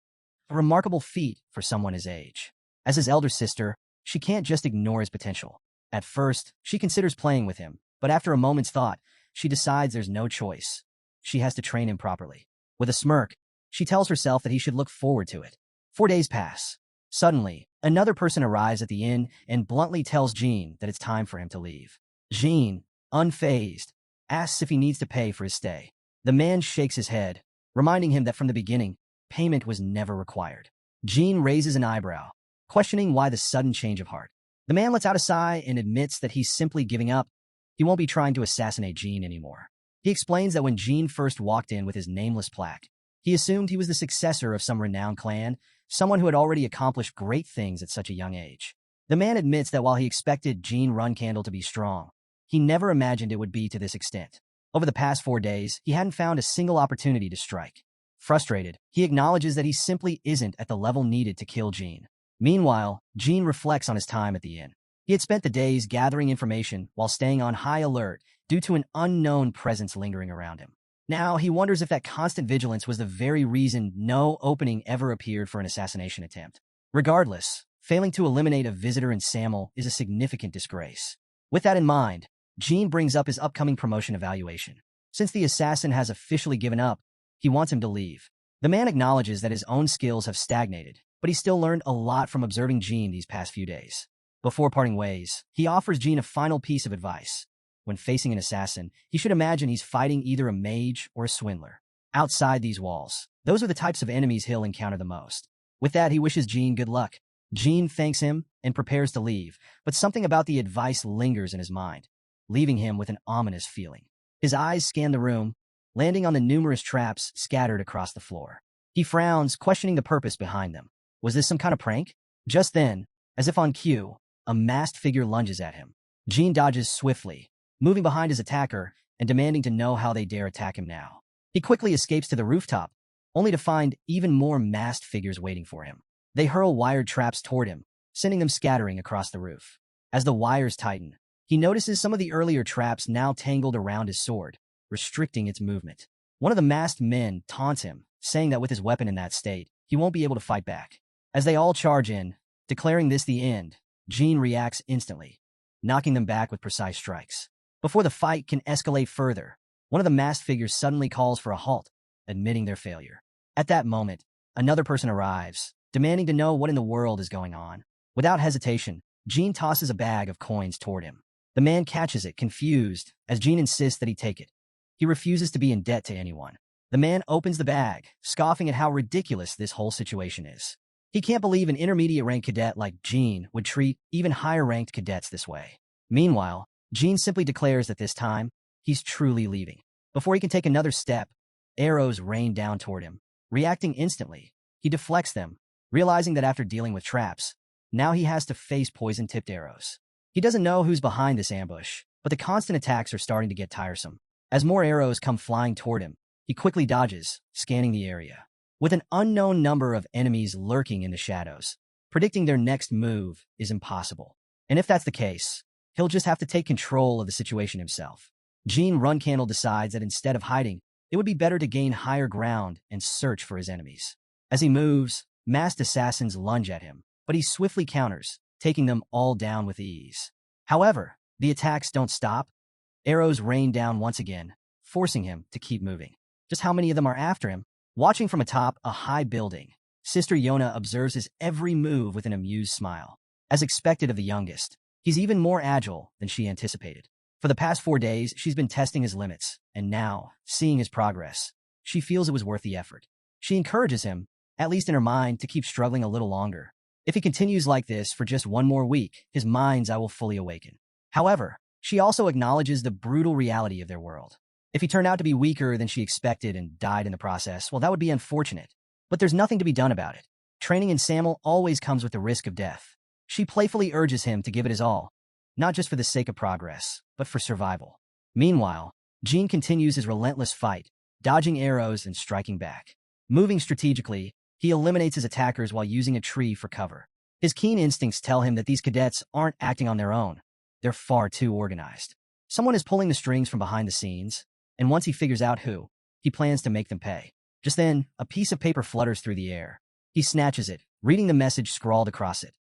a remarkable feat for someone his age. As his elder sister, she can't just ignore his potential. At first, she considers playing with him, but after a moment's thought, she decides there's no choice. She has to train him properly. With a smirk, she tells herself that he should look forward to it. 4 days pass. Suddenly, another person arrives at the inn and bluntly tells Jean that it's time for him to leave. Jean, unfazed, asks if he needs to pay for his stay. The man shakes his head, reminding him that from the beginning, payment was never required. Jean raises an eyebrow, questioning why the sudden change of heart. The man lets out a sigh and admits that he's simply giving up. He won't be trying to assassinate Jean anymore. He explains that when Jean first walked in with his nameless plaque, he assumed he was the successor of some renowned clan, someone who had already accomplished great things at such a young age. The man admits that while he expected Jean Runcandel to be strong, he never imagined it would be to this extent. Over the past 4 days, he hadn't found a single opportunity to strike. Frustrated, he acknowledges that he simply isn't at the level needed to kill Jean. Meanwhile, Jean reflects on his time at the inn. He had spent the days gathering information while staying on high alert due to an unknown presence lingering around him. Now, he wonders if that constant vigilance was the very reason no opening ever appeared for an assassination attempt. Regardless, failing to eliminate a visitor in Samel is a significant disgrace. With that in mind, Jean brings up his upcoming promotion evaluation. Since the assassin has officially given up, he wants him to leave. The man acknowledges that his own skills have stagnated, but he still learned a lot from observing Jean these past few days. Before parting ways, he offers Jean a final piece of advice. When facing an assassin, he should imagine he's fighting either a mage or a swindler. Outside these walls, those are the types of enemies he'll encounter the most. With that, he wishes Jean good luck. Jean thanks him and prepares to leave, but something about the advice lingers in his mind, leaving him with an ominous feeling. His eyes scan the room, landing on the numerous traps scattered across the floor. He frowns, questioning the purpose behind them. Was this some kind of prank? Just then, as if on cue, a masked figure lunges at him. Jean dodges swiftly, moving behind his attacker and demanding to know how they dare attack him now. He quickly escapes to the rooftop, only to find even more masked figures waiting for him. They hurl wired traps toward him, sending them scattering across the roof. As the wires tighten, he notices some of the earlier traps now tangled around his sword, restricting its movement. One of the masked men taunts him, saying that with his weapon in that state, he won't be able to fight back. As they all charge in, declaring this the end, Jean reacts instantly, knocking them back with precise strikes. Before the fight can escalate further, one of the masked figures suddenly calls for a halt, admitting their failure. At that moment, another person arrives, demanding to know what in the world is going on. Without hesitation, Jean tosses a bag of coins toward him. The man catches it, confused, as Jean insists that he take it. He refuses to be in debt to anyone. The man opens the bag, scoffing at how ridiculous this whole situation is. He can't believe an intermediate-ranked cadet like Jean would treat even higher-ranked cadets this way. Meanwhile, Jean simply declares that this time, he's truly leaving. Before he can take another step, arrows rain down toward him. Reacting instantly, he deflects them, realizing that after dealing with traps, now he has to face poison-tipped arrows. He doesn't know who's behind this ambush, but the constant attacks are starting to get tiresome. As more arrows come flying toward him, he quickly dodges, scanning the area. With an unknown number of enemies lurking in the shadows, predicting their next move is impossible. And if that's the case, he'll just have to take control of the situation himself. Jean Runcandel decides that instead of hiding, it would be better to gain higher ground and search for his enemies. As he moves, masked assassins lunge at him, but he swiftly counters, taking them all down with ease. However, the attacks don't stop. Arrows rain down once again, forcing him to keep moving. Just how many of them are after him? Watching from atop a high building, Sister Yona observes his every move with an amused smile. As expected of the youngest, he's even more agile than she anticipated. For the past 4 days, she's been testing his limits, and now, seeing his progress, she feels it was worth the effort. She encourages him, at least in her mind, to keep struggling a little longer. If he continues like this for just one more week, his mind's eye will fully awaken. However, she also acknowledges the brutal reality of their world. If he turned out to be weaker than she expected and died in the process, well, that would be unfortunate. But there's nothing to be done about it. Training in Samel always comes with the risk of death. She playfully urges him to give it his all, not just for the sake of progress, but for survival. Meanwhile, Jean continues his relentless fight, dodging arrows and striking back. Moving strategically, he eliminates his attackers while using a tree for cover. His keen instincts tell him that these cadets aren't acting on their own. They're far too organized. Someone is pulling the strings from behind the scenes, and once he figures out who, he plans to make them pay. Just then, a piece of paper flutters through the air. He snatches it, reading the message scrawled across it.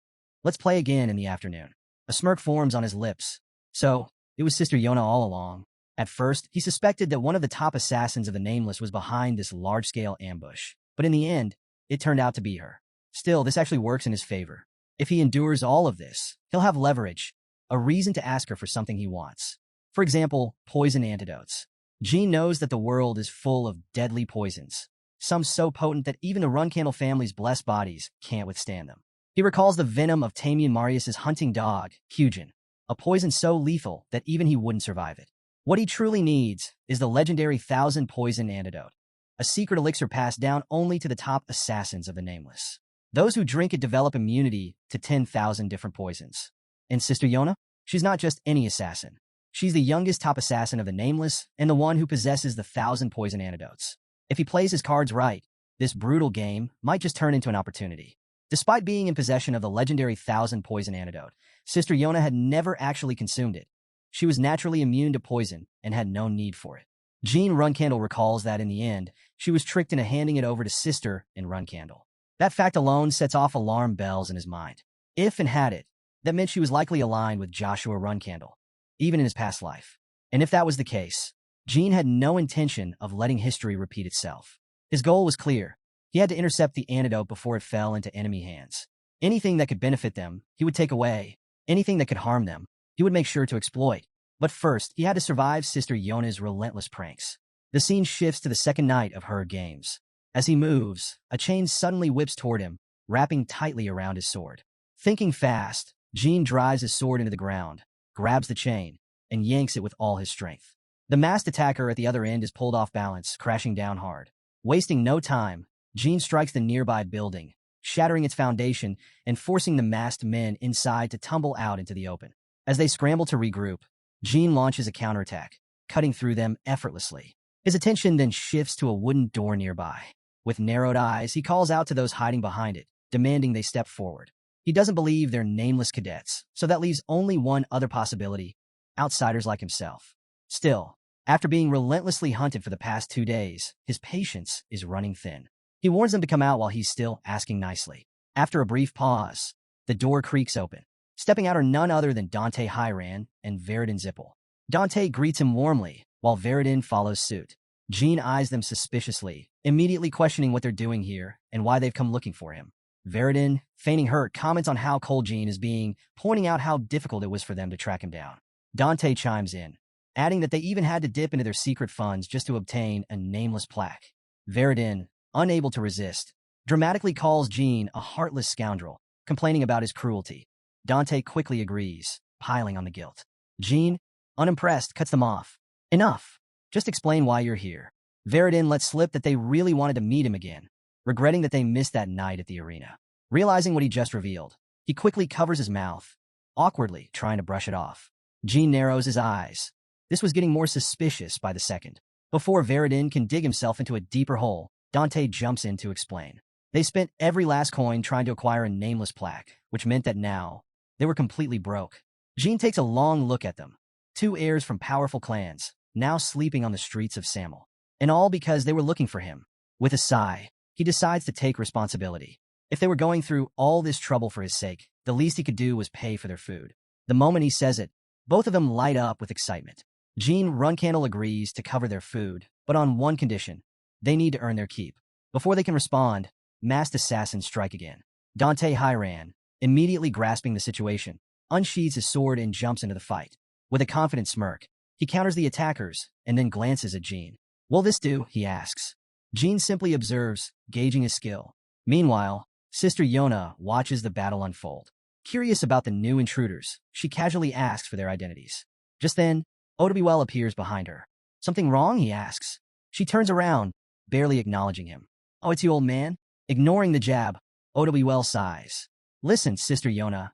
"Let's play again in the afternoon." A smirk forms on his lips. So, it was Sister Yona all along. At first, he suspected that one of the top assassins of the Nameless was behind this large-scale ambush. But in the end, it turned out to be her. Still, this actually works in his favor. If he endures all of this, he'll have leverage, a reason to ask her for something he wants. For example, poison antidotes. Jean knows that the world is full of deadly poisons, some so potent that even the Runcandel family's blessed bodies can't withstand them. He recalls the venom of Tamian Marius's hunting dog, Hugin, a poison so lethal that even he wouldn't survive it. What he truly needs is the legendary 1,000 poison antidote, a secret elixir passed down only to the top assassins of the Nameless. Those who drink it develop immunity to 10,000 different poisons. And Sister Yona? She's not just any assassin. She's the youngest top assassin of the Nameless and the one who possesses the 1,000 poison antidotes. If he plays his cards right, this brutal game might just turn into an opportunity. Despite being in possession of the legendary 1,000 poison antidote, Sister Yona had never actually consumed it. She was naturally immune to poison and had no need for it. Jean Runcandel recalls that in the end, she was tricked into handing it over to Sister in Runcandel. That fact alone sets off alarm bells in his mind. If and had it, that meant she was likely aligned with Joshua Runcandel, even in his past life. And if that was the case, Jean had no intention of letting history repeat itself. His goal was clear. He had to intercept the antidote before it fell into enemy hands. Anything that could benefit them, he would take away. Anything that could harm them, he would make sure to exploit. But first, he had to survive Sister Yona's relentless pranks. The scene shifts to the second night of her games. As he moves, a chain suddenly whips toward him, wrapping tightly around his sword. Thinking fast, Jean drives his sword into the ground, grabs the chain, and yanks it with all his strength. The masked attacker at the other end is pulled off balance, crashing down hard. Wasting no time, Jean strikes the nearby building, shattering its foundation and forcing the masked men inside to tumble out into the open. As they scramble to regroup, Jean launches a counterattack, cutting through them effortlessly. His attention then shifts to a wooden door nearby. With narrowed eyes, he calls out to those hiding behind it, demanding they step forward. He doesn't believe they're nameless cadets, so that leaves only one other possibility: outsiders like himself. Still, after being relentlessly hunted for the past 2 days, his patience is running thin. He warns them to come out while he's still asking nicely. After a brief pause, the door creaks open. Stepping out are none other than Dante Hyran and Veridin Zippel. Dante greets him warmly, while Veridin follows suit. Jean eyes them suspiciously, immediately questioning what they're doing here and why they've come looking for him. Veridin, feigning hurt, comments on how cold Jean is being, pointing out how difficult it was for them to track him down. Dante chimes in, adding that they even had to dip into their secret funds just to obtain a nameless plaque. Veridin, unable to resist, dramatically calls Jean a heartless scoundrel, complaining about his cruelty. Dante quickly agrees, piling on the guilt. Jean, unimpressed, cuts them off. Enough. Just explain why you're here. Veridin lets slip that they really wanted to meet him again, regretting that they missed that night at the arena. Realizing what he just revealed, he quickly covers his mouth, awkwardly trying to brush it off. Jean narrows his eyes. This was getting more suspicious by the second. Before Veridin can dig himself into a deeper hole, Dante jumps in to explain. They spent every last coin trying to acquire a nameless plaque, which meant that now they were completely broke. Jean takes a long look at them. Two heirs from powerful clans, now sleeping on the streets of Samel. And all because they were looking for him. With a sigh, he decides to take responsibility. If they were going through all this trouble for his sake, the least he could do was pay for their food. The moment he says it, both of them light up with excitement. Jean Runcandel agrees to cover their food, but on one condition. They need to earn their keep. Before they can respond, masked assassins strike again. Dante Hiran, immediately grasping the situation, unsheathes his sword and jumps into the fight. With a confident smirk, he counters the attackers and then glances at Jean. Will this do? He asks. Jean simply observes, gauging his skill. Meanwhile, Sister Yona watches the battle unfold. Curious about the new intruders, she casually asks for their identities. Just then, Odebuel appears behind her. Something wrong? He asks. She turns around, barely acknowledging him. Oh, it's you, old man? Ignoring the jab, Odebuel sighs. Listen, Sister Yona.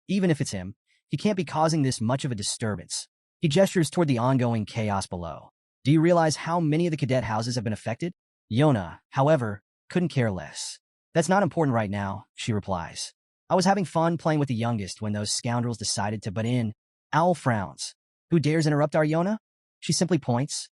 Even if it's him, he can't be causing this much of a disturbance. He gestures toward the ongoing chaos below. Do you realize how many of the cadet houses have been affected? Yona, however, couldn't care less. That's not important right now, she replies. I was having fun playing with the youngest when those scoundrels decided to butt in. Owl frowns. Who dares interrupt our Yona? She simply points.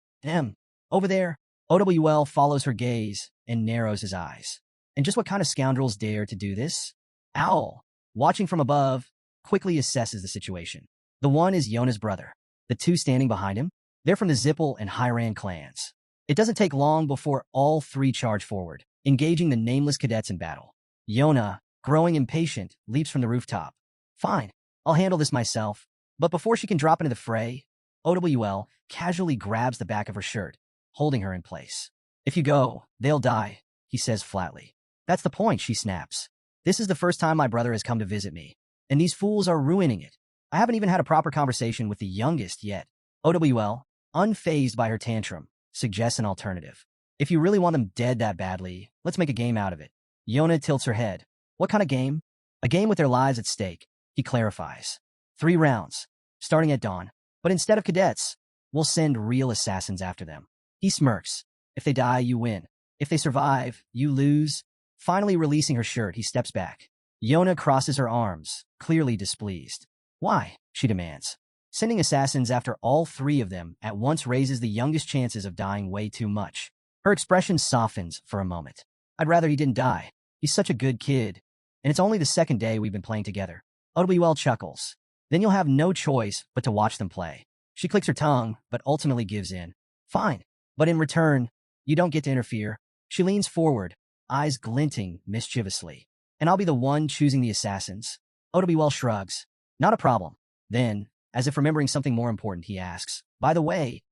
Over there. Odebuel follows her gaze and narrows his eyes. And just what kind of scoundrels dare to do this? Owl, watching from above, quickly assesses the situation. The one is Yona's brother. The two standing behind him, they're from the Zippel and Hiran clans. It doesn't take long before all three charge forward, engaging the nameless cadets in battle. Yona, growing impatient, leaps from the rooftop. Fine, I'll handle this myself. But before she can drop into the fray, Odebuel casually grabs the back of her shirt, holding her in place. If you go, they'll die, he says flatly. That's the point, she snaps. This is the first time my brother has come to visit me, and these fools are ruining it. I haven't even had a proper conversation with the youngest yet. Odebuel, unfazed by her tantrum, suggests an alternative. If you really want them dead that badly, let's make a game out of it. Yona tilts her head. What kind of game? A game with their lives at stake, he clarifies. 3 rounds, starting at dawn. But instead of cadets, we'll send real assassins after them. He smirks. If they die, you win. If they survive, you lose. Finally releasing her shirt, he steps back. Yona crosses her arms, clearly displeased. Why? She demands. Sending assassins after all 3 of them at once raises the youngest chances of dying way too much. Her expression softens for a moment. I'd rather he didn't die. He's such a good kid. And it's only the 2nd day we've been playing together. Odebuel chuckles. Then you'll have no choice but to watch them play. She clicks her tongue, but ultimately gives in. Fine. But in return, you don't get to interfere. She leans forward, eyes glinting mischievously. And I'll be the one choosing the assassins. Odebuel shrugs. Not a problem. Then, as if remembering something more important, he asks, by the way,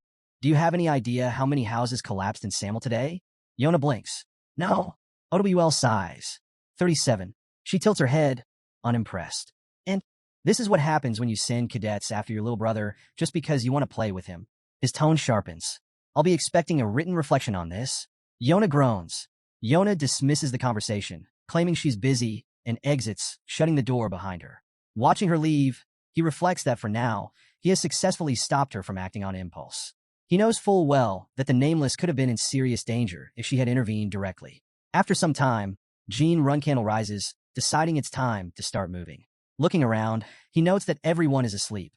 do you have any idea how many houses collapsed in Samel today? Yona blinks. No. Odebuel sighs. 37. She tilts her head, unimpressed. And this is what happens when you send cadets after your little brother just because you want to play with him. His tone sharpens. I'll be expecting a written reflection on this. Yona groans. Yona dismisses the conversation, claiming she's busy, and exits, shutting the door behind her. Watching her leave, he reflects that for now, he has successfully stopped her from acting on impulse. He knows full well that the Nameless could have been in serious danger if she had intervened directly. After some time, Jean Runcandel rises, deciding it's time to start moving. Looking around, he notes that everyone is asleep.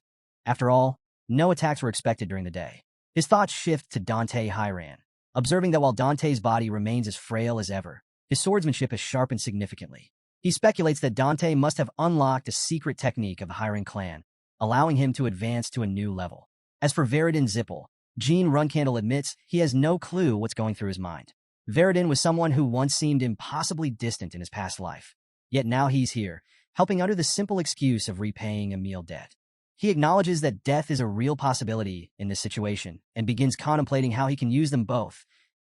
After all, no attacks were expected during the day. His thoughts shift to Dante Hiran, observing that while Dante's body remains as frail as ever, his swordsmanship has sharpened significantly. He speculates that Dante must have unlocked a secret technique of the Hiran clan, allowing him to advance to a new level. As for Veridin Zippel, Jean Runcandel admits he has no clue what's going through his mind. Veridin was someone who once seemed impossibly distant in his past life. Yet now he's here, helping under the simple excuse of repaying a meal debt. He acknowledges that death is a real possibility in this situation and begins contemplating how he can use them both,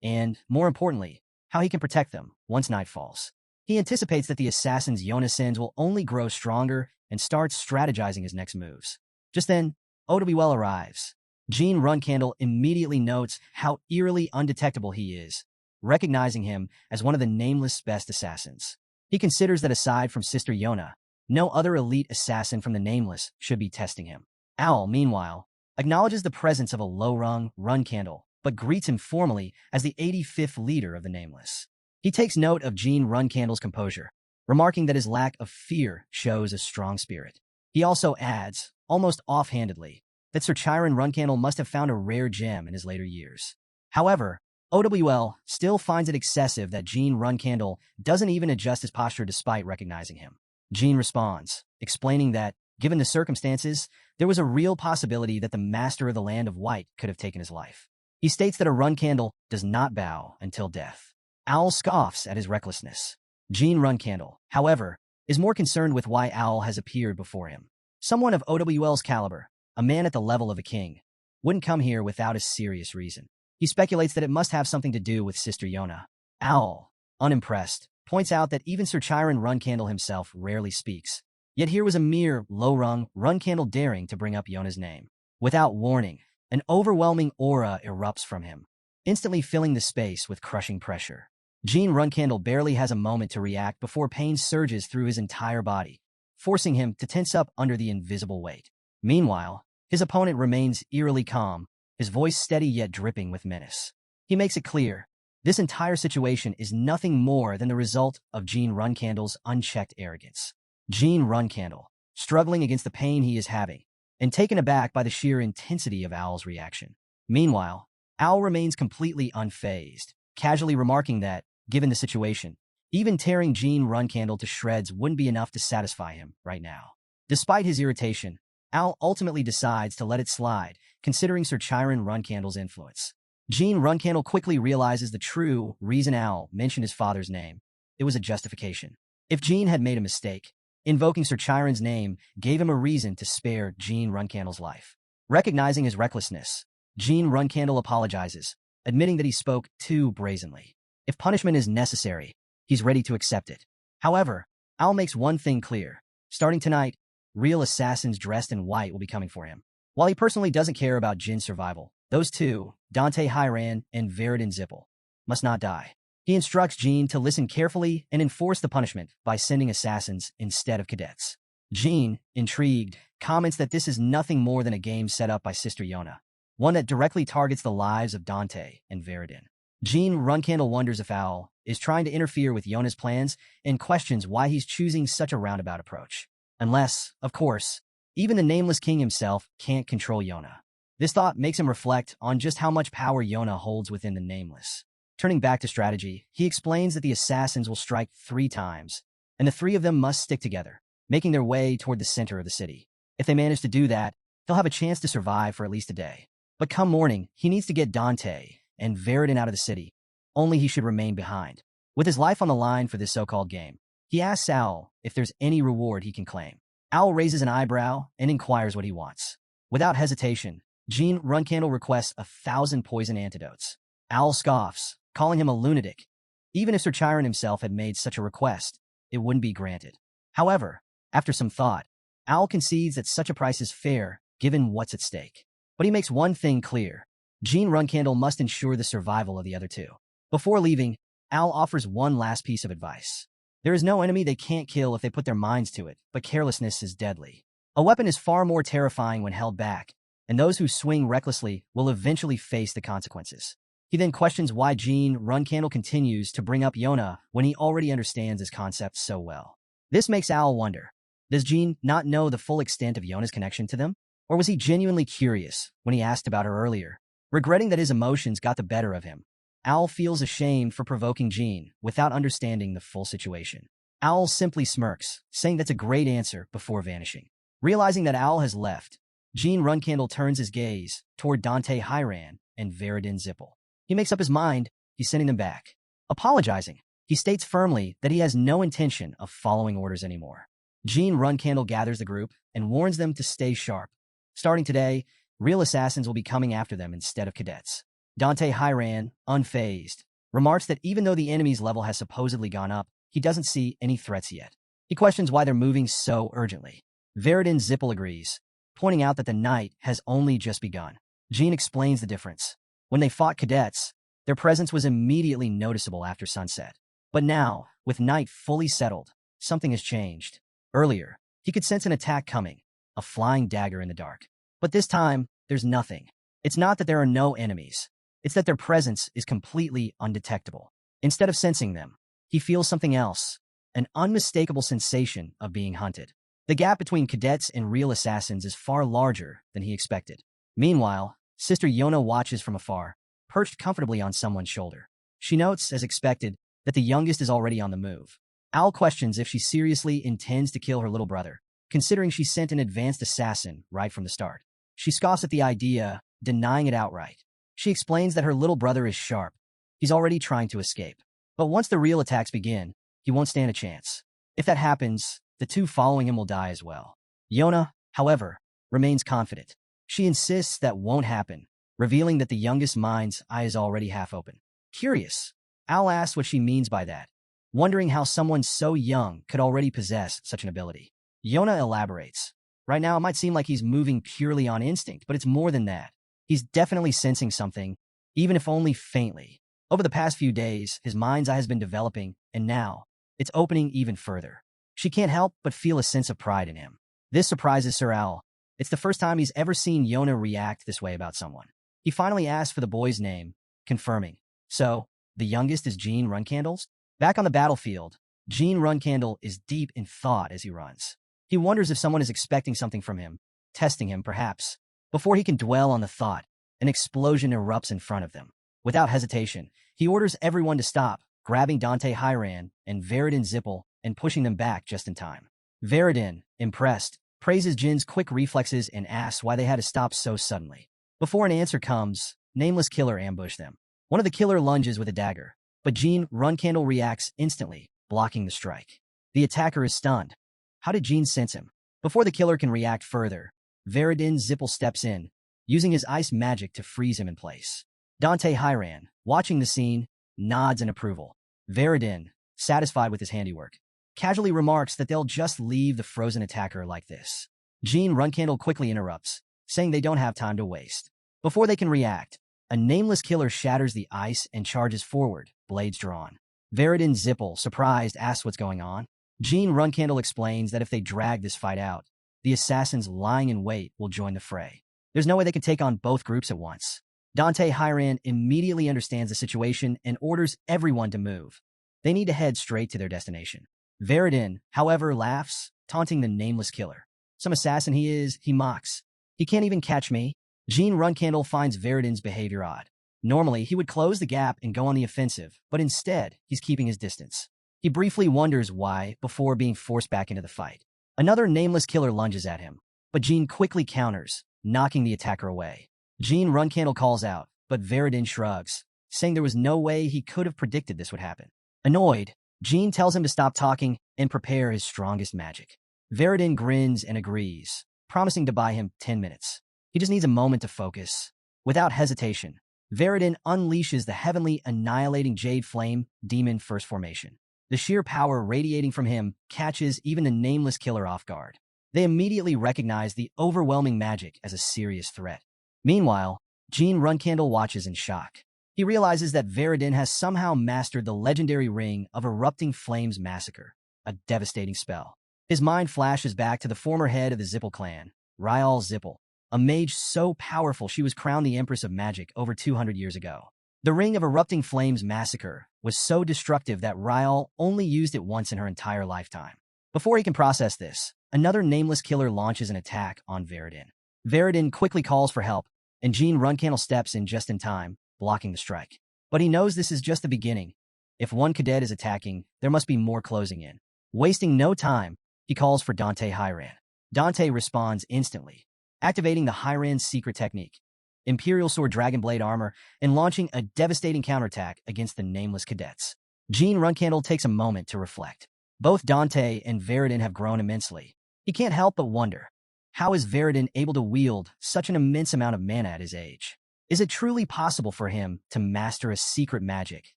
and, more importantly, how he can protect them once night falls. He anticipates that the assassin's Yona sins will only grow stronger and starts strategizing his next moves. Just then, Owl arrives. Jean Runcandel immediately notes how eerily undetectable he is, recognizing him as one of the Nameless' best assassins. He considers that aside from Sister Yona, no other elite assassin from the Nameless should be testing him. Owl, meanwhile, acknowledges the presence of a low-rung Runcandel, but greets him formally as the 85th leader of the Nameless. He takes note of Jean Runcandel's composure, remarking that his lack of fear shows a strong spirit. He also adds, almost offhandedly, that Sir Chiron Runcandel must have found a rare gem in his later years. However, OWL still finds it excessive that Jean Runcandel doesn't even adjust his posture despite recognizing him. Jean responds, explaining that, given the circumstances, there was a real possibility that the master of the Land of White could have taken his life. He states that a Runcandel does not bow until death. Owl scoffs at his recklessness. Jean Runcandel, however, is more concerned with why Owl has appeared before him. Someone of OWL's caliber, a man at the level of a king, wouldn't come here without a serious reason. He speculates that it must have something to do with Sister Yona. Owl, unimpressed, points out that even Sir Chiron Runcandel himself rarely speaks. Yet here was a mere low-rung Runcandel daring to bring up Yona's name. Without warning, an overwhelming aura erupts from him, instantly filling the space with crushing pressure. Jean Runcandel barely has a moment to react before pain surges through his entire body, forcing him to tense up under the invisible weight. Meanwhile, his opponent remains eerily calm, his voice steady yet dripping with menace. He makes it clear, this entire situation is nothing more than the result of Jean Runcandel's unchecked arrogance. Jean Runcandel, struggling against the pain he is having, and taken aback by the sheer intensity of Owl's reaction. Meanwhile, Owl remains completely unfazed, casually remarking that, given the situation, even tearing Jean Runcandel to shreds wouldn't be enough to satisfy him right now. Despite his irritation, Owl ultimately decides to let it slide, considering Sir Chiron Runcandel's influence. Jean Runcandel quickly realizes the true reason Owl mentioned his father's name. It was a justification. If Jean had made a mistake, invoking Sir Chiron's name gave him a reason to spare Jean Runcandel's life. Recognizing his recklessness, Jean Runcandel apologizes, admitting that he spoke too brazenly. If punishment is necessary, he's ready to accept it. However, Owl makes one thing clear. Starting tonight, real assassins dressed in white will be coming for him. While he personally doesn't care about Jin's survival, those two, Dante Hyran and Veridin Zippel, must not die. He instructs Jean to listen carefully and enforce the punishment by sending assassins instead of cadets. Jean, intrigued, comments that this is nothing more than a game set up by Sister Yona, one that directly targets the lives of Dante and Veridin. Jean Runcandel wonders if Owl is trying to interfere with Yona's plans and questions why he's choosing such a roundabout approach. Unless, of course, even the Nameless King himself can't control Yona. This thought makes him reflect on just how much power Yona holds within the Nameless. Turning back to strategy, he explains that the assassins will strike 3 times, and the 3 of them must stick together, making their way toward the center of the city. If they manage to do that, he'll have a chance to survive for at least a day. But come morning, he needs to get Dante and Veridin out of the city. Only he should remain behind. With his life on the line for this so-called game, he asks Owl if there's any reward he can claim. Owl raises an eyebrow and inquires what he wants. Without hesitation, Jean Runcandel requests 1,000 poison antidotes. Owl scoffs, calling him a lunatic. Even if Sir Chiron himself had made such a request, it wouldn't be granted. However, after some thought, Owl concedes that such a price is fair given what's at stake. But he makes one thing clear. Jean Runcandel must ensure the survival of the other 2. Before leaving, Owl offers one last piece of advice. There is no enemy they can't kill if they put their minds to it, but carelessness is deadly. A weapon is far more terrifying when held back, and those who swing recklessly will eventually face the consequences. He then questions why Jean Runcandel continues to bring up Yona when he already understands his concept so well. This makes Owl wonder, does Jean not know the full extent of Yona's connection to them? Or was he genuinely curious when he asked about her earlier? Regretting that his emotions got the better of him, Owl feels ashamed for provoking Jean without understanding the full situation. Owl simply smirks, saying that's a great answer before vanishing. Realizing that Owl has left, Jean Runcandel turns his gaze toward Dante Hyran and Veridin Zippel. He makes up his mind, he's sending them back. Apologizing, he states firmly that he has no intention of following orders anymore. Jean Runcandel gathers the group and warns them to stay sharp. Starting today, real assassins will be coming after them instead of cadets. Dante Hyran, unfazed, remarks that even though the enemy's level has supposedly gone up, he doesn't see any threats yet. He questions why they're moving so urgently. Veridin Zippel agrees, pointing out that the night has only just begun. Jean explains the difference. When they fought cadets, their presence was immediately noticeable after sunset. But now, with night fully settled, something has changed. Earlier, he could sense an attack coming, a flying dagger in the dark. But this time, there's nothing. It's not that there are no enemies. It's that their presence is completely undetectable. Instead of sensing them, he feels something else, an unmistakable sensation of being hunted. The gap between cadets and real assassins is far larger than he expected. Meanwhile, Sister Yona watches from afar, perched comfortably on someone's shoulder. She notes, as expected, that the youngest is already on the move. Al questions if she seriously intends to kill her little brother, considering she sent an advanced assassin right from the start. She scoffs at the idea, denying it outright. She explains that her little brother is sharp. He's already trying to escape. But once the real attacks begin, he won't stand a chance. If that happens, the two following him will die as well. Yona, however, remains confident. She insists that won't happen, revealing that the youngest mind's eye is already half open. Curious, Al asks what she means by that, wondering how someone so young could already possess such an ability. Yona elaborates. Right now, it might seem like he's moving purely on instinct, but it's more than that. He's definitely sensing something, even if only faintly. Over the past few days, his mind's eye has been developing, and now, it's opening even further. She can't help but feel a sense of pride in him. This surprises Sir Al. It's the first time he's ever seen Yona react this way about someone. He finally asks for the boy's name, confirming. So, the youngest is Jean Runcandel's? Back on the battlefield, Jean Runcandel is deep in thought as he runs. He wonders if someone is expecting something from him, testing him perhaps. Before he can dwell on the thought, an explosion erupts in front of them. Without hesitation, he orders everyone to stop, grabbing Dante Hyran and Veridin Zippel and pushing them back just in time. Veridin, impressed, praises Jin's quick reflexes and asks why they had to stop so suddenly. Before an answer comes, Nameless Killer ambushed them. One of the killer lunges with a dagger, but Jean Runcandel reacts instantly, blocking the strike. The attacker is stunned. How did Jean sense him? Before the killer can react further, Veridin Zippel steps in, using his ice magic to freeze him in place. Dante Hyran, watching the scene, nods in approval. Veridin, satisfied with his handiwork, casually remarks that they'll just leave the frozen attacker like this. Jean Runcandel quickly interrupts, saying they don't have time to waste. Before they can react, a nameless killer shatters the ice and charges forward, blades drawn. Veridin Zippel, surprised, asks what's going on. Jean Runcandel explains that if they drag this fight out, the assassins lying in wait will join the fray. There's no way they can take on both groups at once. Dante Hyran immediately understands the situation and orders everyone to move. They need to head straight to their destination. Veridin, however, laughs, taunting the nameless killer. Some assassin he is, he mocks. He can't even catch me. Jean Runcandel finds Veridin's behavior odd. Normally, he would close the gap and go on the offensive, but instead, he's keeping his distance. He briefly wonders why before being forced back into the fight. Another nameless killer lunges at him, but Jean quickly counters, knocking the attacker away. Jean Runcandel calls out, but Veridin shrugs, saying there was no way he could have predicted this would happen. Annoyed, Jean tells him to stop talking and prepare his strongest magic. Veridin grins and agrees, promising to buy him 10 minutes. He just needs a moment to focus. Without hesitation, Veridin unleashes the heavenly annihilating Jade Flame Demon First Formation. The sheer power radiating from him catches even the nameless killer off guard. They immediately recognize the overwhelming magic as a serious threat. Meanwhile, Jean Runcandel watches in shock. He realizes that Veridin has somehow mastered the legendary Ring of Erupting Flames Massacre, a devastating spell. His mind flashes back to the former head of the Zippel clan, Ryal Zippel, a mage so powerful she was crowned the Empress of Magic over 200 years ago. The Ring of Erupting Flames Massacre was so destructive that Ryal only used it once in her entire lifetime. Before he can process this, another nameless killer launches an attack on Veridin. Veridin quickly calls for help, and Jean Runcandel steps in just in time, blocking the strike. But he knows this is just the beginning. If one cadet is attacking, there must be more closing in. Wasting no time, he calls for Dante Hyran. Dante responds instantly, activating the Hyran's secret technique. Imperial Sword Dragon Blade armor, and launching a devastating counterattack against the nameless cadets. Jean Runcandel takes a moment to reflect. Both Dante and Veridin have grown immensely. He can't help but wonder, how is Veridin able to wield such an immense amount of mana at his age? Is it truly possible for him to master a secret magic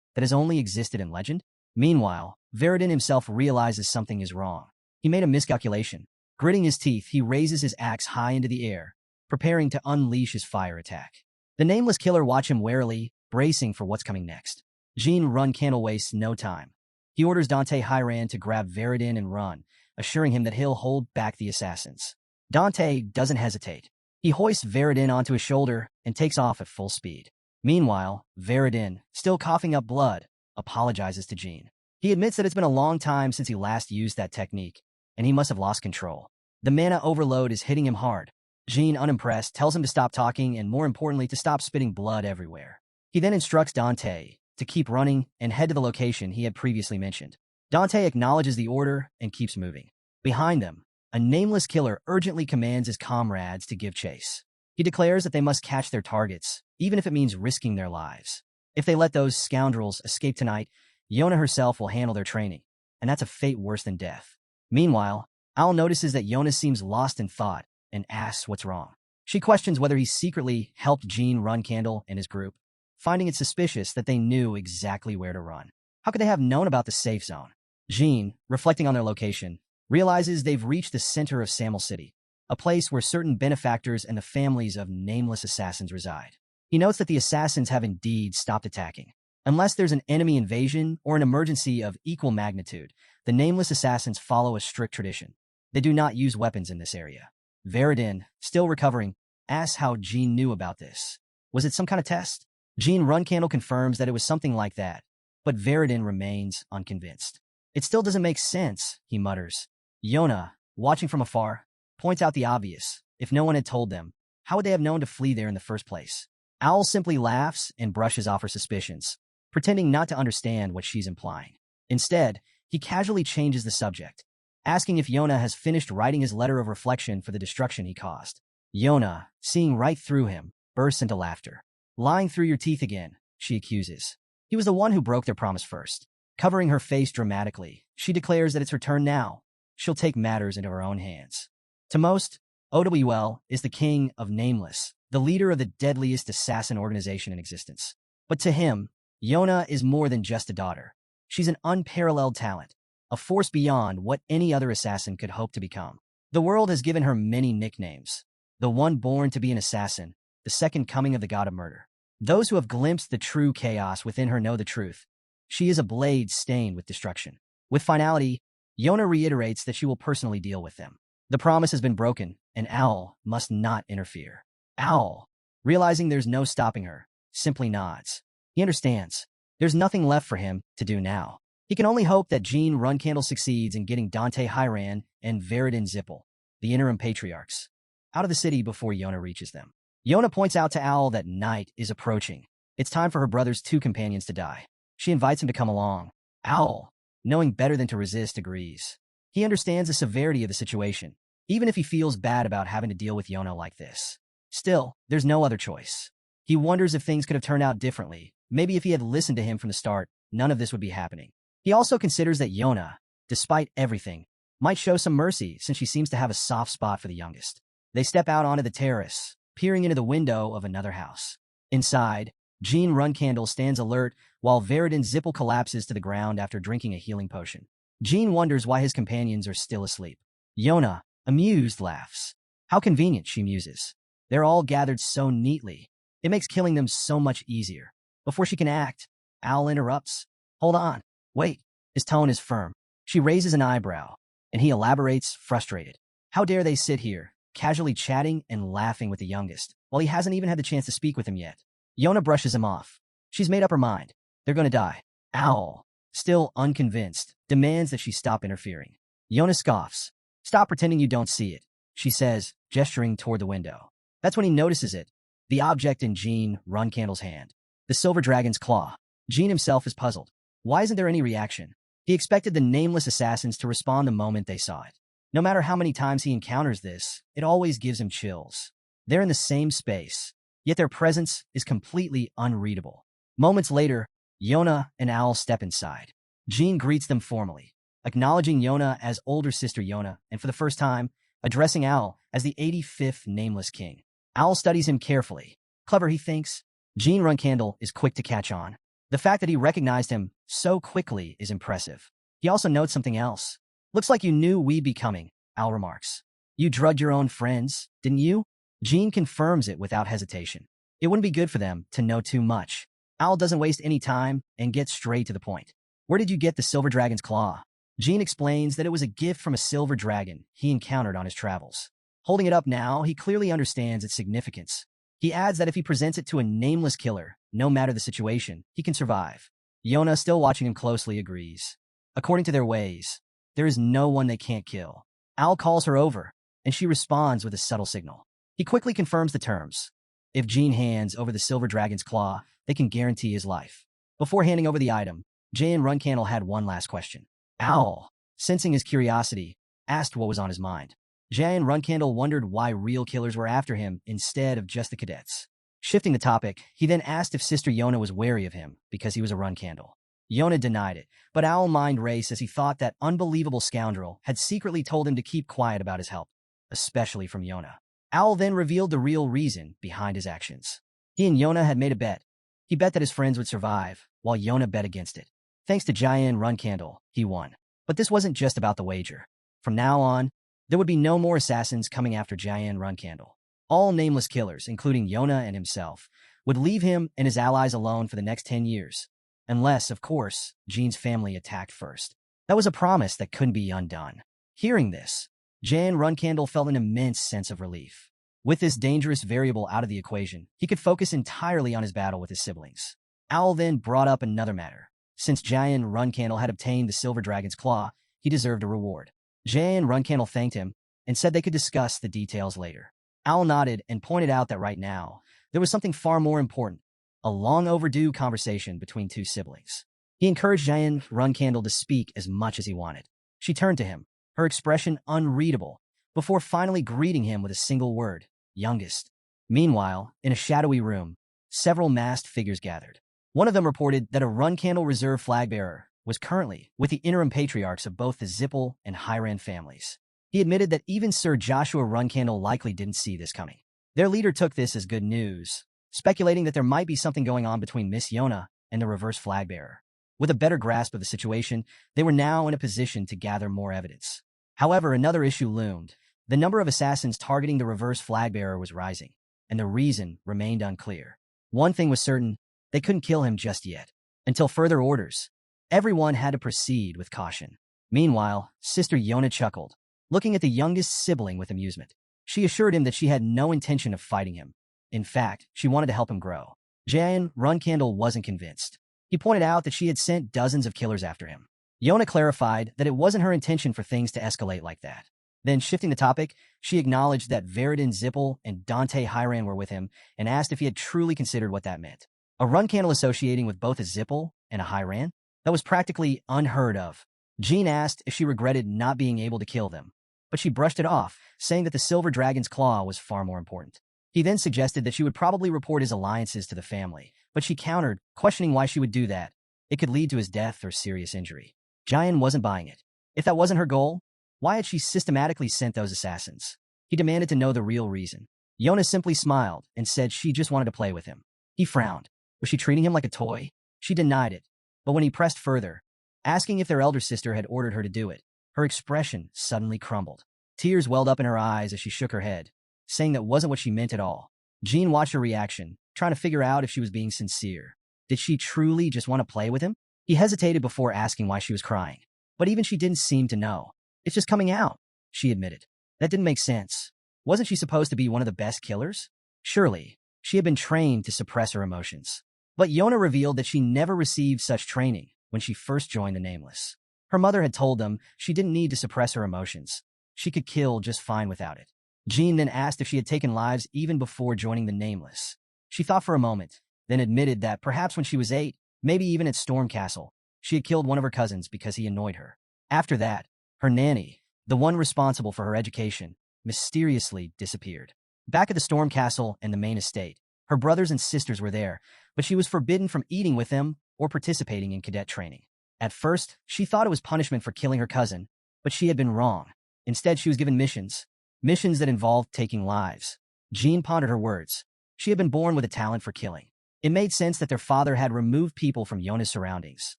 that has only existed in legend? Meanwhile, Veridin himself realizes something is wrong. He made a miscalculation. Gritting his teeth, he raises his axe high into the air, preparing to unleash his fire attack. The nameless killer watches him warily, bracing for what's coming next. Jean Runcandel wastes no time. He orders Dante Hyran to grab Veridin and run, assuring him that he'll hold back the assassins. Dante doesn't hesitate. He hoists Veridin onto his shoulder and takes off at full speed. Meanwhile, Veridin, still coughing up blood, apologizes to Jean. He admits that it's been a long time since he last used that technique, and he must have lost control. The mana overload is hitting him hard. Jean, unimpressed, tells him to stop talking and, more importantly, to stop spitting blood everywhere. He then instructs Dante to keep running and head to the location he had previously mentioned. Dante acknowledges the order and keeps moving. Behind them, a nameless killer urgently commands his comrades to give chase. He declares that they must catch their targets, even if it means risking their lives. If they let those scoundrels escape tonight, Yona herself will handle their training, and that's a fate worse than death. Meanwhile, Al notices that Yona seems lost in thought and asks what's wrong. She questions whether he secretly helped Jean Runcandel and his group, finding it suspicious that they knew exactly where to run. How could they have known about the safe zone? Jean, reflecting on their location, realizes they've reached the center of Samel City, a place where certain benefactors and the families of nameless assassins reside. He notes that the assassins have indeed stopped attacking. Unless there's an enemy invasion or an emergency of equal magnitude, the nameless assassins follow a strict tradition. They do not use weapons in this area. Veridin, still recovering, asks how Jean knew about this. Was it some kind of test? Jean Runcandel confirms that it was something like that, but Veridin remains unconvinced. It still doesn't make sense, he mutters. Yona, watching from afar, points out the obvious. If no one had told them, how would they have known to flee there in the first place? Owl simply laughs and brushes off her suspicions, pretending not to understand what she's implying. Instead, he casually changes the subject, asking if Yona has finished writing his letter of reflection for the destruction he caused. Yona, seeing right through him, bursts into laughter. Lying through your teeth again, she accuses. He was the one who broke their promise first. Covering her face dramatically, she declares that it's her turn now. She'll take matters into her own hands. To most, OWL is the king of Nameless, the leader of the deadliest assassin organization in existence. But to him, Yona is more than just a daughter. She's an unparalleled talent, a force beyond what any other assassin could hope to become. The world has given her many nicknames. The one born to be an assassin, the second coming of the god of murder. Those who have glimpsed the true chaos within her know the truth. She is a blade stained with destruction. With finality, Yona reiterates that she will personally deal with them. The promise has been broken, and Owl must not interfere. Owl, realizing there's no stopping her, simply nods. He understands. There's nothing left for him to do now. He can only hope that Jean Runcandel succeeds in getting Dante Hyran and Veridin Zippel, the interim patriarchs, out of the city before Yona reaches them. Yona points out to Owl that night is approaching. It's time for her brother's two companions to die. She invites him to come along. Owl, knowing better than to resist, agrees. He understands the severity of the situation, even if he feels bad about having to deal with Yona like this. Still, there's no other choice. He wonders if things could have turned out differently. Maybe if he had listened to him from the start, none of this would be happening. He also considers that Yona, despite everything, might show some mercy since she seems to have a soft spot for the youngest. They step out onto the terrace, peering into the window of another house. Inside, Jean Runcandel stands alert while Veridin Zippel collapses to the ground after drinking a healing potion. Jean wonders why his companions are still asleep. Yona, amused, laughs. How convenient, she muses. They're all gathered so neatly. It makes killing them so much easier. Before she can act, Owl interrupts. Hold on. Wait. His tone is firm. She raises an eyebrow, and he elaborates, frustrated. How dare they sit here, casually chatting and laughing with the youngest, while he hasn't even had the chance to speak with him yet. Yona brushes him off. She's made up her mind. They're going to die. Owl, still unconvinced, demands that she stop interfering. Yona scoffs. Stop pretending you don't see it, she says, gesturing toward the window. That's when he notices it, the object in Jean Runcandel's hand. The silver dragon's claw. Jean himself is puzzled. Why isn't there any reaction? He expected the nameless assassins to respond the moment they saw it. No matter how many times he encounters this, it always gives him chills. They're in the same space, yet their presence is completely unreadable. Moments later, Yona and Owl step inside. Jean greets them formally, acknowledging Yona as older sister Yona, and for the first time, addressing Owl as the 85th Nameless King. Owl studies him carefully. Clever, he thinks. Jean Runcandel is quick to catch on. The fact that he recognized him so quickly is impressive. He also notes something else. Looks like you knew we'd be coming, Owl remarks. You drugged your own friends, didn't you? Jean confirms it without hesitation. It wouldn't be good for them to know too much. Owl doesn't waste any time and gets straight to the point. Where did you get the silver dragon's claw? Jean explains that it was a gift from a silver dragon he encountered on his travels. Holding it up now, he clearly understands its significance. He adds that if he presents it to a nameless killer, no matter the situation, he can survive. Yona, still watching him closely, agrees. According to their ways, there is no one they can't kill. Owl calls her over, and she responds with a subtle signal. He quickly confirms the terms. If Jean hands over the silver dragon's claw, they can guarantee his life. Before handing over the item, Jan Runcandel had one last question. Owl, sensing his curiosity, asked what was on his mind. Jan Runcandel wondered why real killers were after him instead of just the cadets. Shifting the topic, he then asked if Sister Yona was wary of him because he was a Runcandel. Yona denied it, but Owl mind raced as he thought that unbelievable scoundrel had secretly told him to keep quiet about his help, especially from Yona. Owl then revealed the real reason behind his actions. He and Yona had made a bet. He bet that his friends would survive, while Yona bet against it. Thanks to Jayan Runcandel, he won. But this wasn't just about the wager. From now on, there would be no more assassins coming after Jayan Runcandel. All nameless killers, including Yona and himself, would leave him and his allies alone for the next 10 years. Unless, of course, Jean's family attacked first. That was a promise that couldn't be undone. Hearing this, Jan Runcandel felt an immense sense of relief. With this dangerous variable out of the equation, he could focus entirely on his battle with his siblings. Owl then brought up another matter. Since Jan Runcandel had obtained the Silver Dragon's Claw, he deserved a reward. Jan Runcandel thanked him and said they could discuss the details later. Owl nodded and pointed out that right now, there was something far more important, a long overdue conversation between two siblings. He encouraged Jan Runcandel to speak as much as he wanted. She turned to him, her expression unreadable, before finally greeting him with a single word, youngest. Meanwhile, in a shadowy room, several masked figures gathered. One of them reported that a Runcandel reserve flagbearer was currently with the interim patriarchs of both the Zippel and Hiran families. He admitted that even Sir Joshua Runcandel likely didn't see this coming. Their leader took this as good news, speculating that there might be something going on between Miss Yona and the reverse flagbearer. With a better grasp of the situation, they were now in a position to gather more evidence. However, another issue loomed. The number of assassins targeting the reverse flagbearer was rising, and the reason remained unclear. One thing was certain, they couldn't kill him just yet. Until further orders, everyone had to proceed with caution. Meanwhile, Sister Yona chuckled, looking at the youngest sibling with amusement. She assured him that she had no intention of fighting him. In fact, she wanted to help him grow. Jan Runcandel wasn't convinced. He pointed out that she had sent dozens of killers after him. Yona clarified that it wasn't her intention for things to escalate like that. Then, shifting the topic, she acknowledged that Veridin Zippel and Dante Hiran were with him and asked if he had truly considered what that meant. A Runcandel associating with both a Zippel and a Hiran? That was practically unheard of. Jean asked if she regretted not being able to kill them, but she brushed it off, saying that the Silver Dragon's Claw was far more important. He then suggested that she would probably report his alliances to the family, but she countered, questioning why she would do that. It could lead to his death or serious injury. Jayan wasn't buying it. If that wasn't her goal, why had she systematically sent those assassins? He demanded to know the real reason. Yona simply smiled and said she just wanted to play with him. He frowned. Was she treating him like a toy? She denied it. But when he pressed further, asking if their elder sister had ordered her to do it, her expression suddenly crumbled. Tears welled up in her eyes as she shook her head, saying that wasn't what she meant at all. Jean watched her reaction, trying to figure out if she was being sincere. Did she truly just want to play with him? He hesitated before asking why she was crying. But even she didn't seem to know. It's just coming out, she admitted. That didn't make sense. Wasn't she supposed to be one of the best killers? Surely, she had been trained to suppress her emotions. But Yona revealed that she never received such training when she first joined the Nameless. Her mother had told them she didn't need to suppress her emotions. She could kill just fine without it. Jean then asked if she had taken lives even before joining the Nameless. She thought for a moment, then admitted that perhaps when she was 8, maybe even at Storm Castle, she had killed one of her cousins because he annoyed her. After that, her nanny, the one responsible for her education, mysteriously disappeared. Back at the Storm Castle and the main estate, Her brothers and sisters were there, but she was forbidden from eating with them or participating in cadet training. At first, she thought it was punishment for killing her cousin, but she had been wrong. Instead, she was given missions that involved taking lives. Jean pondered her words. She had been born with a talent for killing. It made sense that their father had removed people from Yona's surroundings,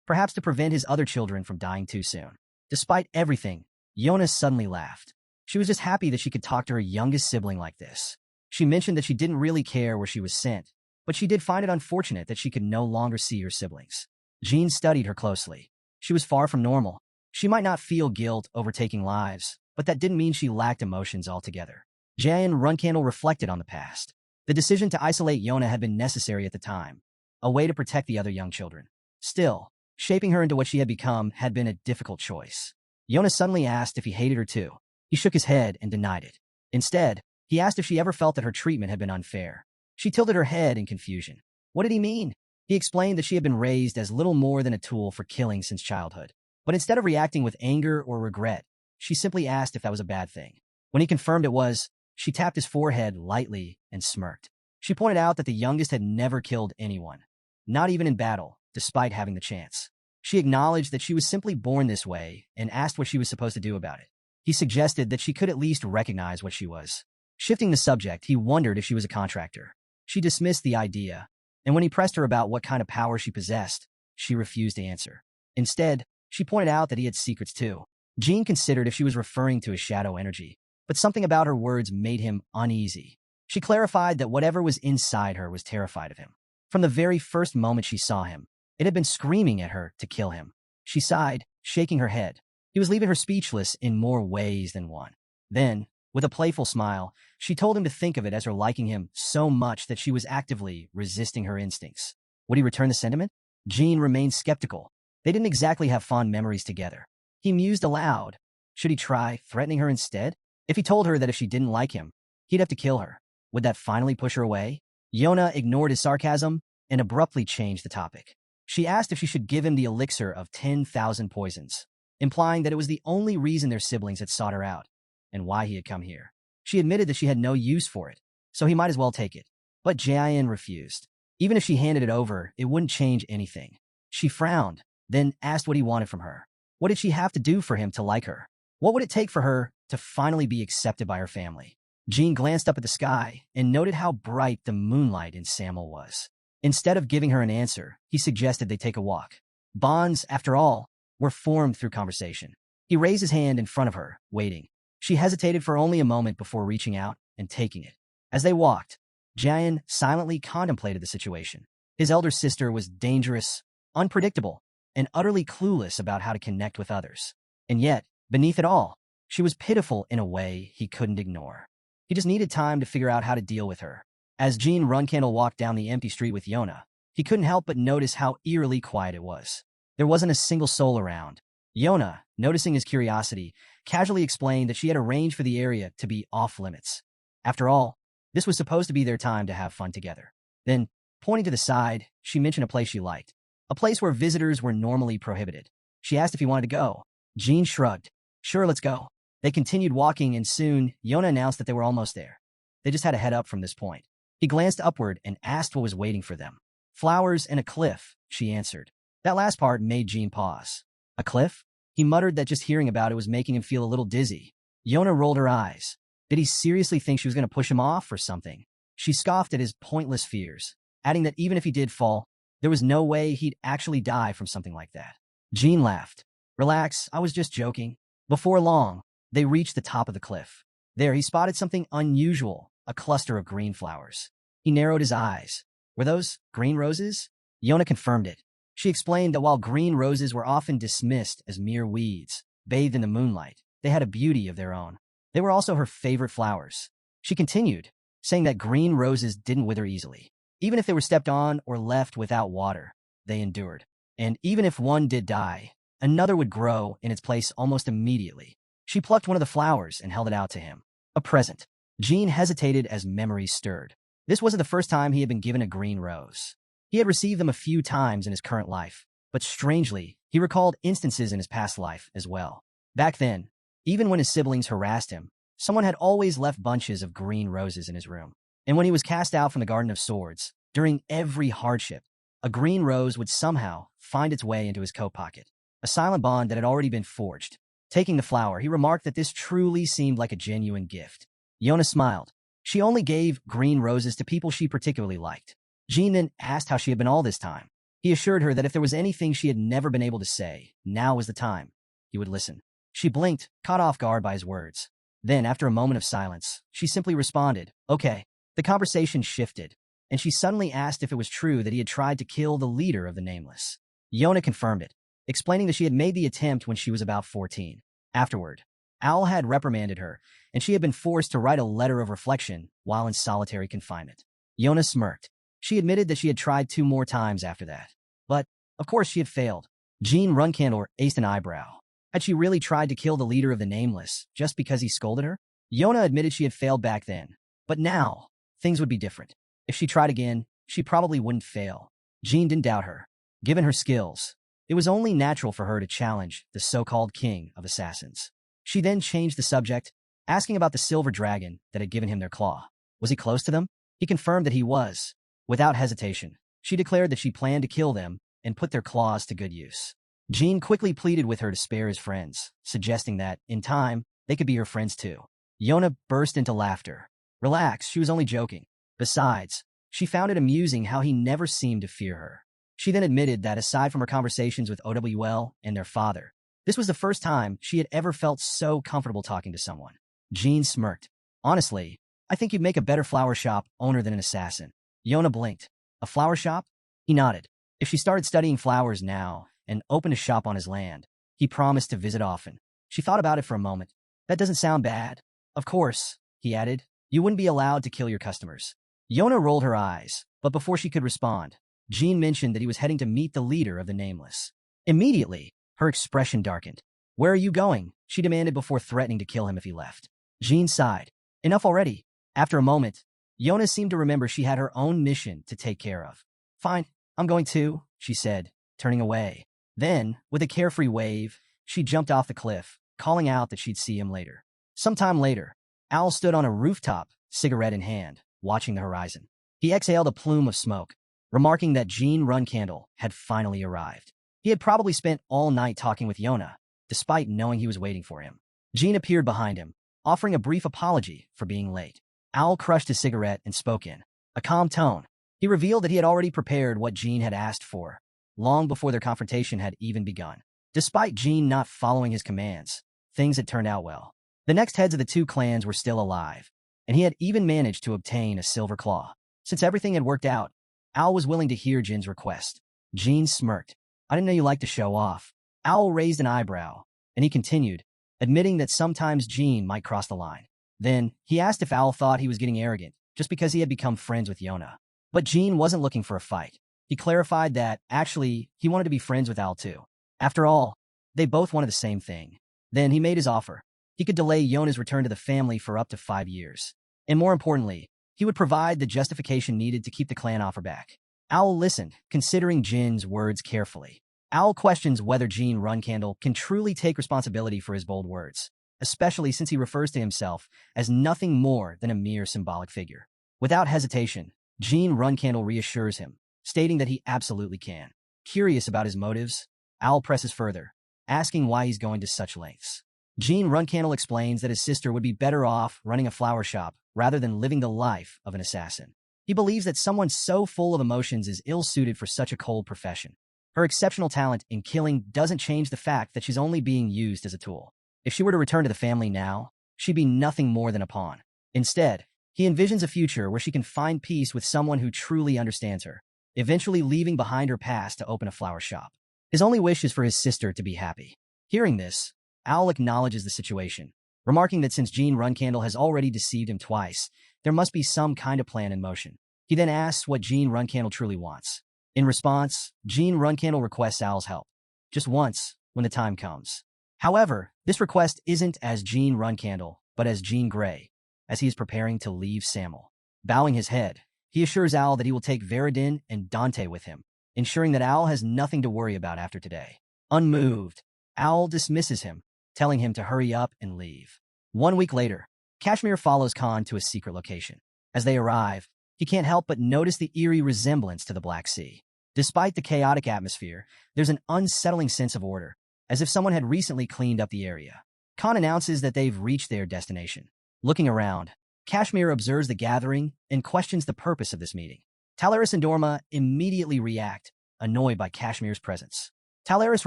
perhaps to prevent his other children from dying too soon. Despite everything, Yona suddenly laughed. She was just happy that she could talk to her youngest sibling like this. She mentioned that she didn't really care where she was sent, but she did find it unfortunate that she could no longer see her siblings. Jean studied her closely. She was far from normal. She might not feel guilt over taking lives, but that didn't mean she lacked emotions altogether. Jae and Runcandel reflected on the past. The decision to isolate Yona had been necessary at the time, a way to protect the other young children. Still, shaping her into what she had become had been a difficult choice. Yona suddenly asked if he hated her too. He shook his head and denied it. Instead, he asked if she ever felt that her treatment had been unfair. She tilted her head in confusion. What did he mean? He explained that she had been raised as little more than a tool for killing since childhood. But instead of reacting with anger or regret, she simply asked if that was a bad thing. When he confirmed it was, she tapped his forehead lightly and smirked. She pointed out that the youngest had never killed anyone, not even in battle, despite having the chance. She acknowledged that she was simply born this way and asked what she was supposed to do about it. He suggested that she could at least recognize what she was. Shifting the subject, he wondered if she was a contractor. She dismissed the idea, and when he pressed her about what kind of power she possessed, she refused to answer. Instead, she pointed out that he had secrets too. Jean considered if she was referring to his shadow energy, but something about her words made him uneasy. She clarified that whatever was inside her was terrified of him. From the very first moment she saw him, it had been screaming at her to kill him. She sighed, shaking her head. He was leaving her speechless in more ways than one. Then, with a playful smile, she told him to think of it as her liking him so much that she was actively resisting her instincts. Would he return the sentiment? Jean remained skeptical. They didn't exactly have fond memories together. He mused aloud. Should he try threatening her instead? If he told her that if she didn't like him, he'd have to kill her, would that finally push her away? Yona ignored his sarcasm and abruptly changed the topic. She asked if she should give him the elixir of 10,000 poisons, implying that it was the only reason their siblings had sought her out and why he had come here. She admitted that she had no use for it, so he might as well take it. But Jaein refused. Even if she handed it over, it wouldn't change anything. She frowned, then asked what he wanted from her. What did she have to do for him to like her? What would it take for her to finally be accepted by her family? Jean glanced up at the sky and noted how bright the moonlight in Samel was. Instead of giving her an answer, he suggested they take a walk. Bonds, after all, were formed through conversation. He raised his hand in front of her, waiting. She hesitated for only a moment before reaching out and taking it. As they walked, Jaein silently contemplated the situation. His elder sister was dangerous, unpredictable, and utterly clueless about how to connect with others. And yet, beneath it all, she was pitiful in a way he couldn't ignore. He just needed time to figure out how to deal with her. As Jean Runcandel walked down the empty street with Yona, he couldn't help but notice how eerily quiet it was. There wasn't a single soul around. Yona, noticing his curiosity, casually explained that she had arranged for the area to be off-limits. After all, this was supposed to be their time to have fun together. Then, pointing to the side, she mentioned a place she liked. A place where visitors were normally prohibited. She asked if he wanted to go. Jean shrugged. Sure, let's go. They continued walking, and soon, Yona announced that they were almost there. They just had to head up from this point. He glanced upward and asked what was waiting for them. Flowers and a cliff, she answered. That last part made Jean pause. A cliff? He muttered that just hearing about it was making him feel a little dizzy. Yona rolled her eyes. Did he seriously think she was going to push him off or something? She scoffed at his pointless fears, adding that even if he did fall, there was no way he'd actually die from something like that. Jean laughed. Relax, I was just joking. Before long, they reached the top of the cliff. There, he spotted something unusual, a cluster of green flowers. He narrowed his eyes. Were those green roses? Yona confirmed it. She explained that while green roses were often dismissed as mere weeds, bathed in the moonlight, they had a beauty of their own. They were also her favorite flowers. She continued, saying that green roses didn't wither easily. Even if they were stepped on or left without water, they endured. And even if one did die, another would grow in its place almost immediately. She plucked one of the flowers and held it out to him. A present. Jean hesitated as memories stirred. This wasn't the first time he had been given a green rose. He had received them a few times in his current life, but strangely, he recalled instances in his past life as well. Back then, even when his siblings harassed him, someone had always left bunches of green roses in his room. And when he was cast out from the Garden of Swords, during every hardship, a green rose would somehow find its way into his coat pocket, a silent bond that had already been forged. Taking the flower, he remarked that this truly seemed like a genuine gift. Yona smiled. She only gave green roses to people she particularly liked. Jean then asked how she had been all this time. He assured her that if there was anything she had never been able to say, now was the time. He would listen. She blinked, caught off guard by his words. Then, after a moment of silence, she simply responded, "Okay." The conversation shifted, and she suddenly asked if it was true that he had tried to kill the leader of the Nameless. Yona confirmed it, explaining that she had made the attempt when she was about 14. Afterward, Owl had reprimanded her, and she had been forced to write a letter of reflection while in solitary confinement. Yona smirked. She admitted that she had tried 2 more times after that. But, of course, she had failed. Jean Runcandel raised an eyebrow. Had she really tried to kill the leader of the Nameless just because he scolded her? Yona admitted she had failed back then. But now, things would be different. If she tried again, she probably wouldn't fail. Jean didn't doubt her. Given her skills, it was only natural for her to challenge the so-called king of assassins. She then changed the subject, asking about the silver dragon that had given him their claw. Was he close to them? He confirmed that he was. Without hesitation, she declared that she planned to kill them and put their claws to good use. Jean quickly pleaded with her to spare his friends, suggesting that, in time, they could be her friends too. Yona burst into laughter. Relax, she was only joking. Besides, she found it amusing how he never seemed to fear her. She then admitted that aside from her conversations with OWL and their father, this was the first time she had ever felt so comfortable talking to someone. Jean smirked. Honestly, I think you'd make a better flower shop owner than an assassin. Yona blinked. A flower shop? He nodded. If she started studying flowers now and opened a shop on his land, he promised to visit often. She thought about it for a moment. That doesn't sound bad. Of course, he added, you wouldn't be allowed to kill your customers. Yona rolled her eyes, but before she could respond, Jean mentioned that he was heading to meet the leader of the Nameless. Immediately, her expression darkened. Where are you going? She demanded before threatening to kill him if he left. Jean sighed. Enough already. After a moment, Yona seemed to remember she had her own mission to take care of. Fine, I'm going too, she said, turning away. Then, with a carefree wave, she jumped off the cliff, calling out that she'd see him later. Sometime later, Owl stood on a rooftop, cigarette in hand, watching the horizon. He exhaled a plume of smoke, remarking that Jean Runcandel had finally arrived. He had probably spent all night talking with Yona, despite knowing he was waiting for him. Jean appeared behind him, offering a brief apology for being late. Owl crushed his cigarette and spoke in a calm tone. He revealed that he had already prepared what Jean had asked for, long before their confrontation had even begun. Despite Jean not following his commands, things had turned out well. The next heads of the 2 clans were still alive, and he had even managed to obtain a silver claw. Since everything had worked out, Owl was willing to hear Jin's request. Jean smirked. I didn't know you liked to show off. Owl raised an eyebrow, and he continued, admitting that sometimes Jean might cross the line. Then, he asked if Owl thought he was getting arrogant, just because he had become friends with Yona. But Jean wasn't looking for a fight. He clarified that, actually, he wanted to be friends with Owl too. After all, they both wanted the same thing. Then he made his offer. He could delay Yona's return to the family for up to 5 years. And more importantly, he would provide the justification needed to keep the clan off her back. Owl listened, considering Jin's words carefully. Owl questions whether Jean Runcandel can truly take responsibility for his bold words, especially since he refers to himself as nothing more than a mere symbolic figure. Without hesitation, Jean Runcandel reassures him, stating that he absolutely can. Curious about his motives, Owl presses further, asking why he's going to such lengths. Jean Runcandel explains that his sister would be better off running a flower shop rather than living the life of an assassin. He believes that someone so full of emotions is ill-suited for such a cold profession. Her exceptional talent in killing doesn't change the fact that she's only being used as a tool. If she were to return to the family now, she'd be nothing more than a pawn. Instead, he envisions a future where she can find peace with someone who truly understands her, eventually leaving behind her past to open a flower shop. His only wish is for his sister to be happy. Hearing this, Owl acknowledges the situation, remarking that since Jean Runcandel has already deceived him twice, there must be some kind of plan in motion. He then asks what Jean Runcandel truly wants. In response, Jean Runcandel requests Owl's help, just once, when the time comes. However, this request isn't as Jean Runcandel, but as Jean Grey, as he is preparing to leave Samel. Bowing his head, he assures Owl that he will take Veridin and Dante with him, ensuring that Owl has nothing to worry about after today. Unmoved, Owl dismisses him, telling him to hurry up and leave. 1 week later, Kashmir follows Khan to a secret location. As they arrive, he can't help but notice the eerie resemblance to the Black Sea. Despite the chaotic atmosphere, there's an unsettling sense of order, as if someone had recently cleaned up the area. Khan announces that they've reached their destination. Looking around, Kashmir observes the gathering and questions the purpose of this meeting. Talaris and Dorma immediately react, annoyed by Kashmir's presence. Talaris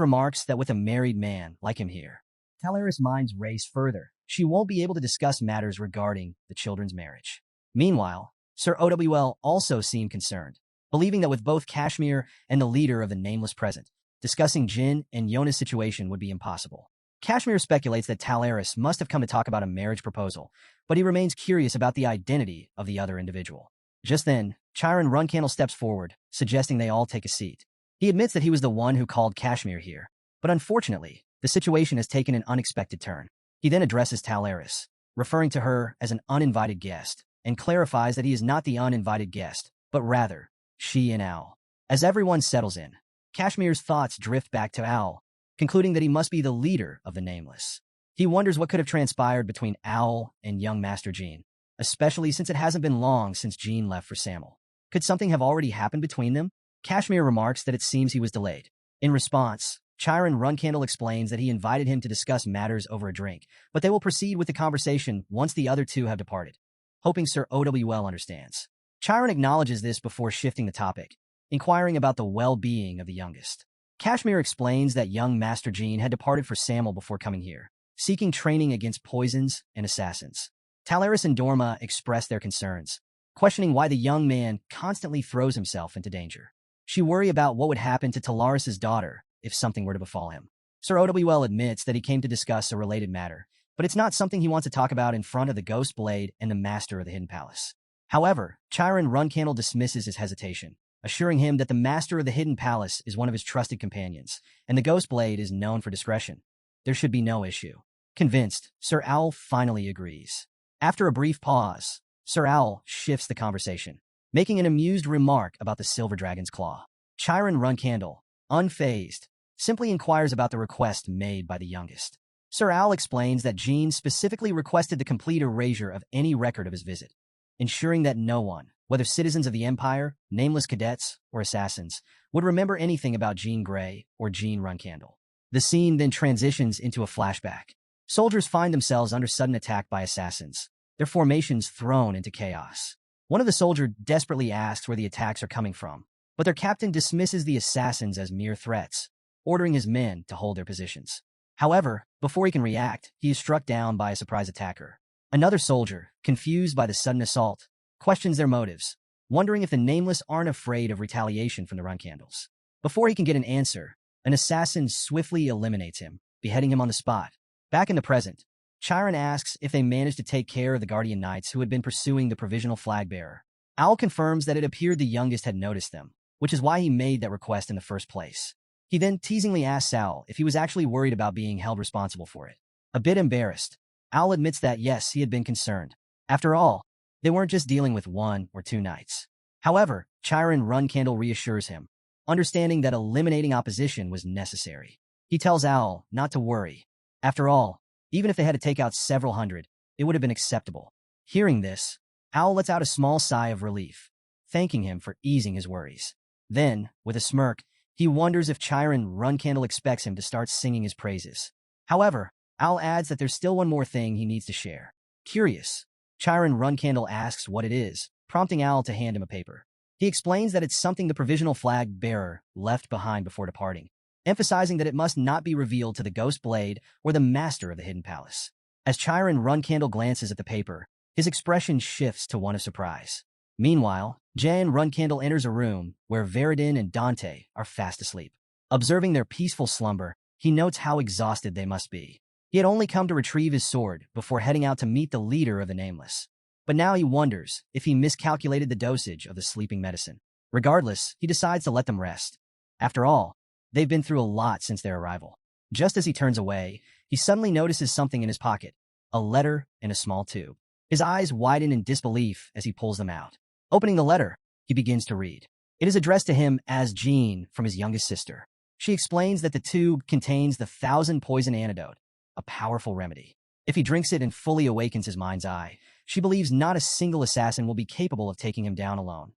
remarks that with a married man like him here, Talaris' minds race further. She won't be able to discuss matters regarding the children's marriage. Meanwhile, Sir Owl also seemed concerned, believing that with both Kashmir and the leader of the Nameless present, discussing Jin and Yona's situation would be impossible. Kashmir speculates that Talaris must have come to talk about a marriage proposal, but he remains curious about the identity of the other individual. Just then, Chiron Runcandel steps forward, suggesting they all take a seat. He admits that he was the one who called Kashmir here, but unfortunately, the situation has taken an unexpected turn. He then addresses Talaris, referring to her as an uninvited guest, and clarifies that he is not the uninvited guest, but rather, she and Owl. As everyone settles in, Kashmir's thoughts drift back to Owl, concluding that he must be the leader of the Nameless. He wonders what could have transpired between Owl and young Master Jean, especially since it hasn't been long since Jean left for Samel. Could something have already happened between them? Kashmir remarks that it seems he was delayed. In response, Chiron Runcandel explains that he invited him to discuss matters over a drink, but they will proceed with the conversation once the other two have departed, hoping Sir Owl understands. Chiron acknowledges this before shifting the topic, inquiring about the well-being of the youngest. Kashmir explains that young Master Jean had departed for Samel before coming here, seeking training against poisons and assassins. Talaris and Dorma express their concerns, questioning why the young man constantly throws himself into danger. She worries about what would happen to Talaris' daughter if something were to befall him. Sir Owl admits that he came to discuss a related matter, but it's not something he wants to talk about in front of the Ghost Blade and the Master of the Hidden Palace. However, Chiron Runcandel dismisses his hesitation, assuring him that the Master of the Hidden Palace is one of his trusted companions, and the Ghost Blade is known for discretion. There should be no issue. Convinced, Sir Owl finally agrees. After a brief pause, Sir Owl shifts the conversation, making an amused remark about the Silver Dragon's Claw. Chiron Runcandel, unfazed, simply inquires about the request made by the youngest. Sir Owl explains that Jean specifically requested the complete erasure of any record of his visit, ensuring that no one, whether citizens of the Empire, nameless cadets, or assassins, would remember anything about Jean Grey or Jean Runcandel. The scene then transitions into a flashback. Soldiers find themselves under sudden attack by assassins, their formations thrown into chaos. One of the soldiers desperately asks where the attacks are coming from, but their captain dismisses the assassins as mere threats, ordering his men to hold their positions. However, before he can react, he is struck down by a surprise attacker. Another soldier, confused by the sudden assault, questions their motives, wondering if the Nameless aren't afraid of retaliation from the Runcandels. Before he can get an answer, an assassin swiftly eliminates him, beheading him on the spot. Back in the present, Chiron asks if they managed to take care of the Guardian Knights who had been pursuing the provisional flag bearer. Owl confirms that it appeared the youngest had noticed them, which is why he made that request in the first place. He then teasingly asks Owl if he was actually worried about being held responsible for it. A bit embarrassed, Owl admits that yes, he had been concerned. After all, they weren't just dealing with one or two knights. However, Chiron Runcandel reassures him, understanding that eliminating opposition was necessary. He tells Owl not to worry. After all, even if they had to take out several hundred, it would have been acceptable. Hearing this, Owl lets out a small sigh of relief, thanking him for easing his worries. Then, with a smirk, he wonders if Chiron Runcandel expects him to start singing his praises. However, Owl adds that there's still one more thing he needs to share. Curious, Chiron Runcandel asks what it is, prompting Owl to hand him a paper. He explains that it's something the provisional flag bearer left behind before departing, emphasizing that it must not be revealed to the Ghost Blade or the Master of the Hidden Palace. As Chiron Runcandel glances at the paper, his expression shifts to one of surprise. Meanwhile, Jan Runcandel enters a room where Veridin and Dante are fast asleep. Observing their peaceful slumber, he notes how exhausted they must be. He had only come to retrieve his sword before heading out to meet the leader of the Nameless. But now he wonders if he miscalculated the dosage of the sleeping medicine. Regardless, he decides to let them rest. After all, they've been through a lot since their arrival. Just as he turns away, he suddenly notices something in his pocket, a letter in a small tube. His eyes widen in disbelief as he pulls them out. Opening the letter, he begins to read. It is addressed to him as Jean from his youngest sister. She explains that the tube contains the 1,000 poison antidote, a powerful remedy. If he drinks it and fully awakens his mind's eye, She believes not a single assassin will be capable of taking him down alone.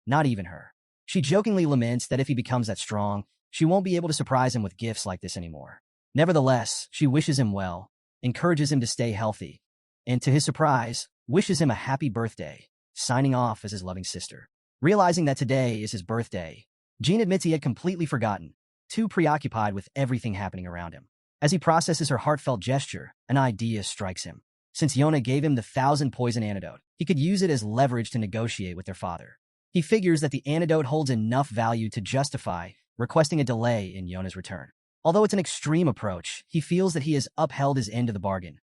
Not even her. She jokingly laments that if he becomes that strong, she won't be able to surprise him with gifts like this anymore. Nevertheless, she wishes him well, encourages him to stay healthy, and to his surprise, wishes him a happy birthday, signing off as his loving sister. Realizing that today is his birthday, Jean admits he had completely forgotten, too preoccupied with everything happening around him. As he processes her heartfelt gesture, an idea strikes him. Since Yona gave him the 1,000 poison antidote, he could use it as leverage to negotiate with their father. He figures that the antidote holds enough value to justify requesting a delay in Yona's return. Although it's an extreme approach, he feels that he has upheld his end of the bargain.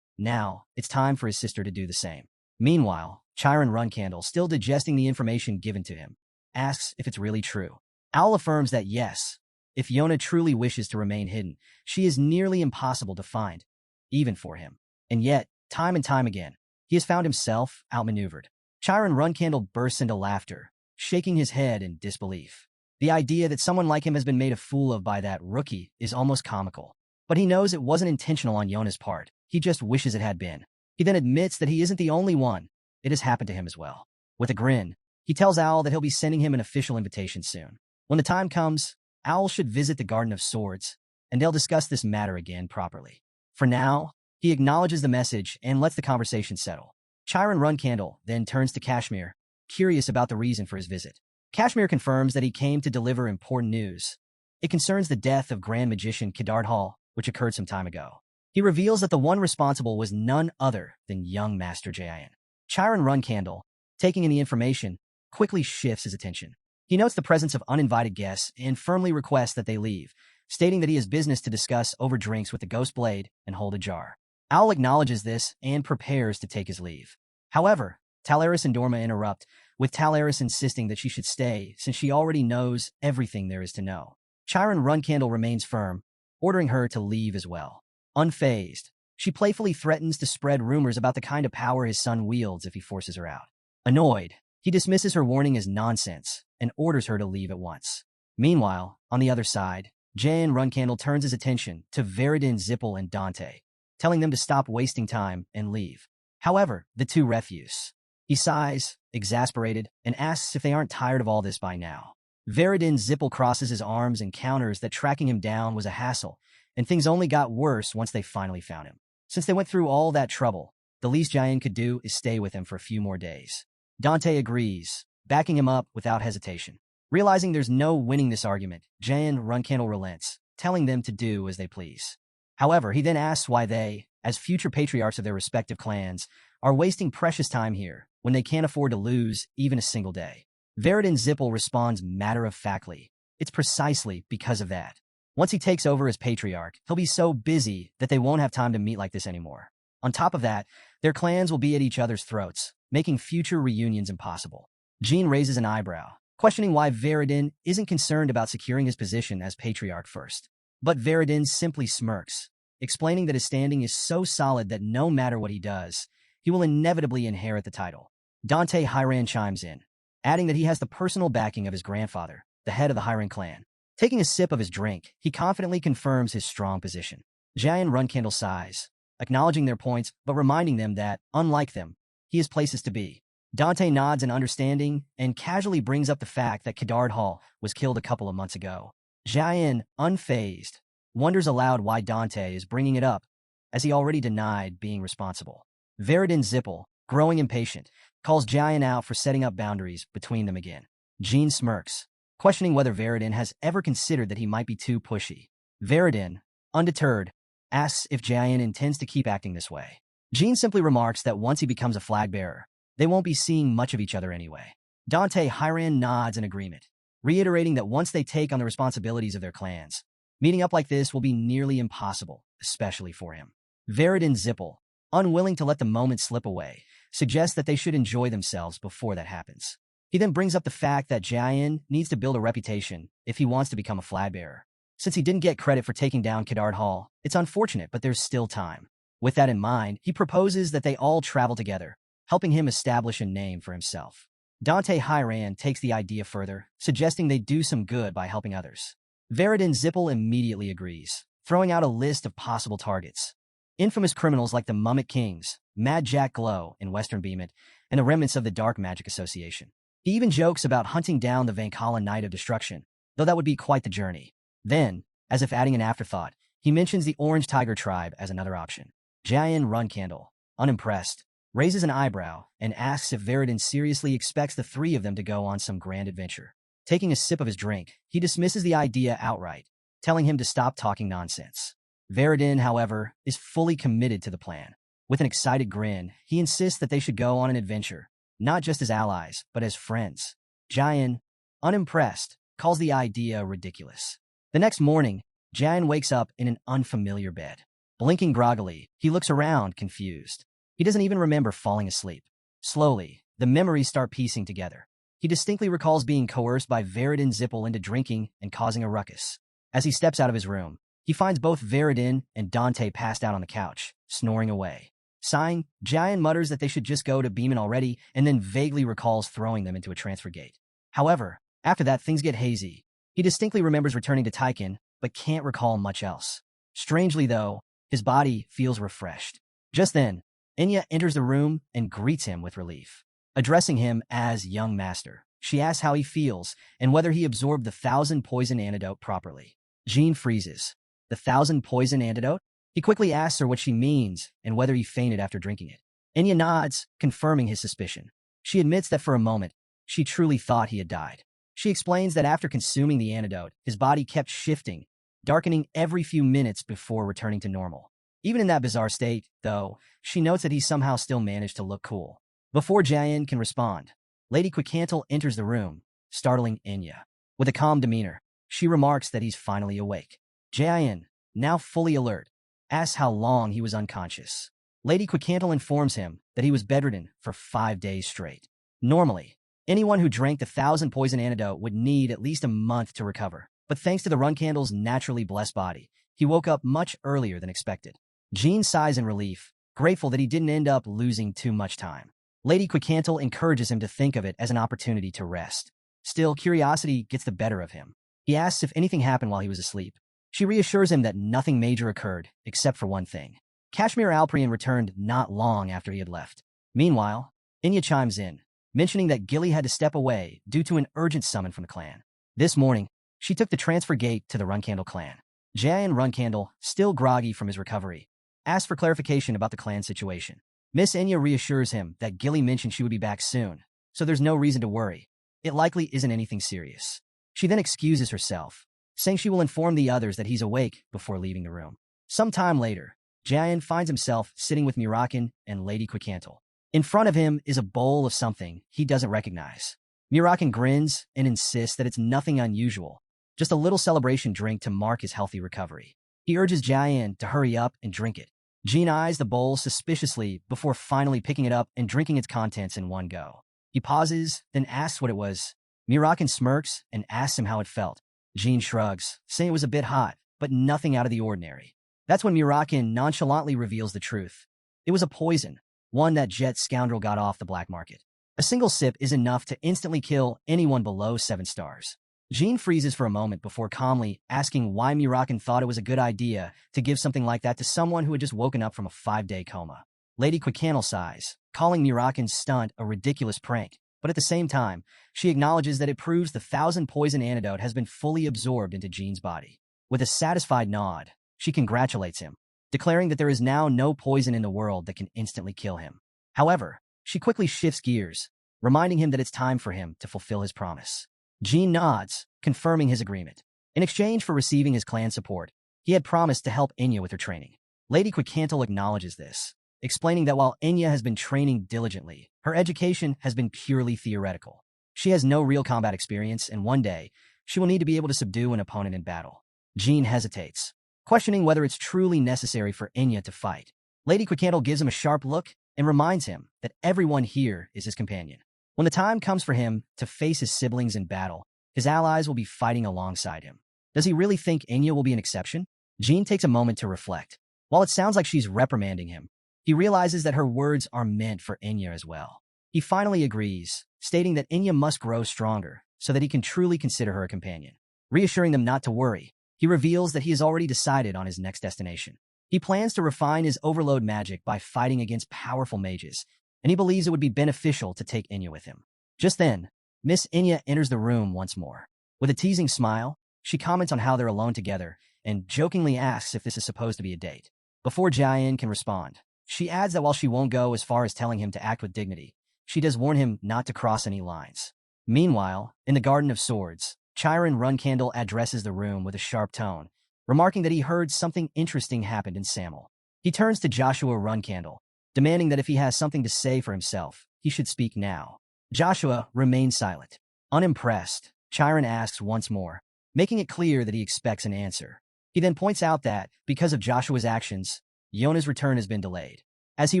Now, it's time for his sister to do the same. Meanwhile, Chiron Runcandel, still digesting the information given to him, asks if it's really true. Owl affirms that yes, if Yona truly wishes to remain hidden, she is nearly impossible to find, even for him. And yet, time and time again, he has found himself outmaneuvered. Chiron Runcandel bursts into laughter, shaking his head in disbelief. The idea that someone like him has been made a fool of by that rookie is almost comical. But he knows it wasn't intentional on Yona's part. He just wishes it had been. He then admits that he isn't the only one. It has happened to him as well. With a grin, he tells Owl that he'll be sending him an official invitation soon. When the time comes, Owl should visit the Garden of Swords, and they'll discuss this matter again properly. For now, he acknowledges the message and lets the conversation settle. Chiron Runcandel then turns to Kashmir, curious about the reason for his visit. Kashmir confirms that he came to deliver important news. It concerns the death of Grand Magician Kedard Hall, which occurred some time ago. He reveals that the one responsible was none other than young Master Jain. Chiron Runcandel, taking in the information, quickly shifts his attention. He notes the presence of uninvited guests and firmly requests that they leave, stating that he has business to discuss over drinks with the Ghost Blade and hold a jar. Owl acknowledges this and prepares to take his leave. However, Talaris and Dorma interrupt, with Talaris insisting that she should stay since she already knows everything there is to know. Chiron Runcandel remains firm, ordering her to leave as well. Unfazed, she playfully threatens to spread rumors about the kind of power his son wields if he forces her out. Annoyed, he dismisses her warning as nonsense and orders her to leave at once. Meanwhile, on the other side, Jain Runcandel turns his attention to Veridin, Zippel, and Dante, telling them to stop wasting time and leave. However, the two refuse. He sighs, exasperated, and asks if they aren't tired of all this by now. Veridin Zippel crosses his arms and counters that tracking him down was a hassle, and things only got worse once they finally found him. Since they went through all that trouble, the least Jain could do is stay with him for a few more days. Dante agrees, backing him up without hesitation. Realizing there's no winning this argument, Jain Runcandel relents, telling them to do as they please. However, he then asks why they, as future patriarchs of their respective clans, are wasting precious time here when they can't afford to lose even a single day. Veridin Zippel responds matter-of-factly, it's precisely because of that. Once he takes over as patriarch, he'll be so busy that they won't have time to meet like this anymore. On top of that, their clans will be at each other's throats, making future reunions impossible. Jean raises an eyebrow, questioning why Veridin isn't concerned about securing his position as patriarch first. But Veridin simply smirks, explaining that his standing is so solid that no matter what he does, he will inevitably inherit the title. Dante Hyran chimes in, adding that he has the personal backing of his grandfather, the head of the Hyran clan. Taking a sip of his drink, he confidently confirms his strong position. Jain Runcandel sighs, acknowledging their points but reminding them that, unlike them, he has places to be. Dante nods in understanding and casually brings up the fact that Kedard Hall was killed a couple of months ago. Jain, unfazed, wonders aloud why Dante is bringing it up, as he already denied being responsible. Veridin Zippel, growing impatient, calls Jain out for setting up boundaries between them again. Jean smirks, questioning whether Veridin has ever considered that he might be too pushy. Veridin, undeterred, asks if Jain intends to keep acting this way. Jean simply remarks that once he becomes a flag bearer, they won't be seeing much of each other anyway. Dante Hyran nods in agreement, reiterating that once they take on the responsibilities of their clans, meeting up like this will be nearly impossible, especially for him. Veridin Zippel, unwilling to let the moment slip away, suggests that they should enjoy themselves before that happens. He then brings up the fact that Jain needs to build a reputation if he wants to become a flag bearer. Since he didn't get credit for taking down Kedard Hall, it's unfortunate, but there's still time. With that in mind, he proposes that they all travel together, helping him establish a name for himself. Dante Hyran takes the idea further, suggesting they do some good by helping others. Veridin Zippel immediately agrees, throwing out a list of possible targets. Infamous criminals like the Mummic Kings, Mad Jack Glow in Western Beemit, and the remnants of the Dark Magic Association. He even jokes about hunting down the Vankala Knight of Destruction, though that would be quite the journey. Then, as if adding an afterthought, he mentions the Orange Tiger Tribe as another option. Jayan Runcandel, unimpressed, raises an eyebrow and asks if Veridin seriously expects the three of them to go on some grand adventure. Taking a sip of his drink, he dismisses the idea outright, telling him to stop talking nonsense. Veridin, however, is fully committed to the plan. With an excited grin, he insists that they should go on an adventure, not just as allies, but as friends. Jayan, unimpressed, calls the idea ridiculous. The next morning, Jayan wakes up in an unfamiliar bed. Blinking groggily, he looks around, confused. He doesn't even remember falling asleep. Slowly, the memories start piecing together. He distinctly recalls being coerced by Veridin Zippel into drinking and causing a ruckus. As he steps out of his room, he finds both Veridin and Dante passed out on the couch, snoring away. Sighing, Jayan mutters that they should just go to Beeman already and then vaguely recalls throwing them into a transfer gate. However, after that, things get hazy. He distinctly remembers returning to Taiken, but can't recall much else. Strangely, though, his body feels refreshed. Just then, Enya enters the room and greets him with relief. Addressing him as young master, she asks how he feels and whether he absorbed the 1,000 poison antidote properly. Jean freezes. The 1,000 poison antidote? He quickly asks her what she means and whether he fainted after drinking it. Enya nods, confirming his suspicion. She admits that for a moment, she truly thought he had died. She explains that after consuming the antidote, his body kept shifting, darkening every few minutes before returning to normal. Even in that bizarre state, though, she notes that he somehow still managed to look cool. Before Jayan can respond, Lady Quicantel enters the room, startling Enya. With a calm demeanor, she remarks that he's finally awake. Jayan, now fully alert, asks how long he was unconscious. Lady Quicantel informs him that he was bedridden for 5 days straight. Normally, anyone who drank the 1,000 poison antidote would need at least a month to recover, but thanks to the Runcandel's naturally blessed body, he woke up much earlier than expected. Jean sighs in relief, grateful that he didn't end up losing too much time. Lady Quicantel encourages him to think of it as an opportunity to rest. Still, curiosity gets the better of him. He asks if anything happened while he was asleep. She reassures him that nothing major occurred, except for one thing. Kashmir Alprian returned not long after he had left. Meanwhile, Enya chimes in, mentioning that Gilly had to step away due to an urgent summon from the clan. This morning, she took the transfer gate to the Runcandel clan. Jayan Runcandel, still groggy from his recovery, asks for clarification about the clan situation. Miss Enya reassures him that Gilly mentioned she would be back soon, so there's no reason to worry. It likely isn't anything serious. She then excuses herself, saying she will inform the others that he's awake before leaving the room. Some time later, Jayan finds himself sitting with Murakan and Lady Quicantel. In front of him is a bowl of something he doesn't recognize. Murakan grins and insists that it's nothing unusual, just a little celebration drink to mark his healthy recovery. He urges Jayan to hurry up and drink it. Jean eyes the bowl suspiciously before finally picking it up and drinking its contents in one go. He pauses, then asks what it was. Murakan smirks and asks him how it felt. Jean shrugs, saying it was a bit hot, but nothing out of the ordinary. That's when Murakan nonchalantly reveals the truth. It was a poison, one that Jet scoundrel got off the black market. A single sip is enough to instantly kill anyone below 7 stars. Jean freezes for a moment before calmly asking why Murakan thought it was a good idea to give something like that to someone who had just woken up from a 5-day coma. Lady Quicantel sighs, calling Murakan's stunt a ridiculous prank, but at the same time, she acknowledges that it proves the 1,000 poison antidote has been fully absorbed into Jean's body. With a satisfied nod, she congratulates him, declaring that there is now no poison in the world that can instantly kill him. However, she quickly shifts gears, reminding him that it's time for him to fulfill his promise. Jean nods, confirming his agreement. In exchange for receiving his clan support, he had promised to help Enya with her training. Lady Quicantel acknowledges this, explaining that while Enya has been training diligently, her education has been purely theoretical. She has no real combat experience, and one day, she will need to be able to subdue an opponent in battle. Jean hesitates, questioning whether it's truly necessary for Enya to fight. Lady Quicantel gives him a sharp look and reminds him that everyone here is his companion. When the time comes for him to face his siblings in battle, his allies will be fighting alongside him. Does he really think Enya will be an exception? Jean takes a moment to reflect. While it sounds like she's reprimanding him, he realizes that her words are meant for Enya as well. He finally agrees, stating that Enya must grow stronger so that he can truly consider her a companion. Reassuring them not to worry, he reveals that he has already decided on his next destination. He plans to refine his overload magic by fighting against powerful mages, and he believes it would be beneficial to take Inya with him. Just then, Miss Inya enters the room once more. With a teasing smile, she comments on how they're alone together and jokingly asks if this is supposed to be a date. Before Jian can respond, she adds that while she won't go as far as telling him to act with dignity, she does warn him not to cross any lines. Meanwhile, in the Garden of Swords, Chiron Runcandel addresses the room with a sharp tone, remarking that he heard something interesting happened in Samel. He turns to Joshua Runcandel, demanding that if he has something to say for himself, he should speak now. Joshua remains silent. Unimpressed, Chiron asks once more, making it clear that he expects an answer. He then points out that, because of Joshua's actions, Yona's return has been delayed. As he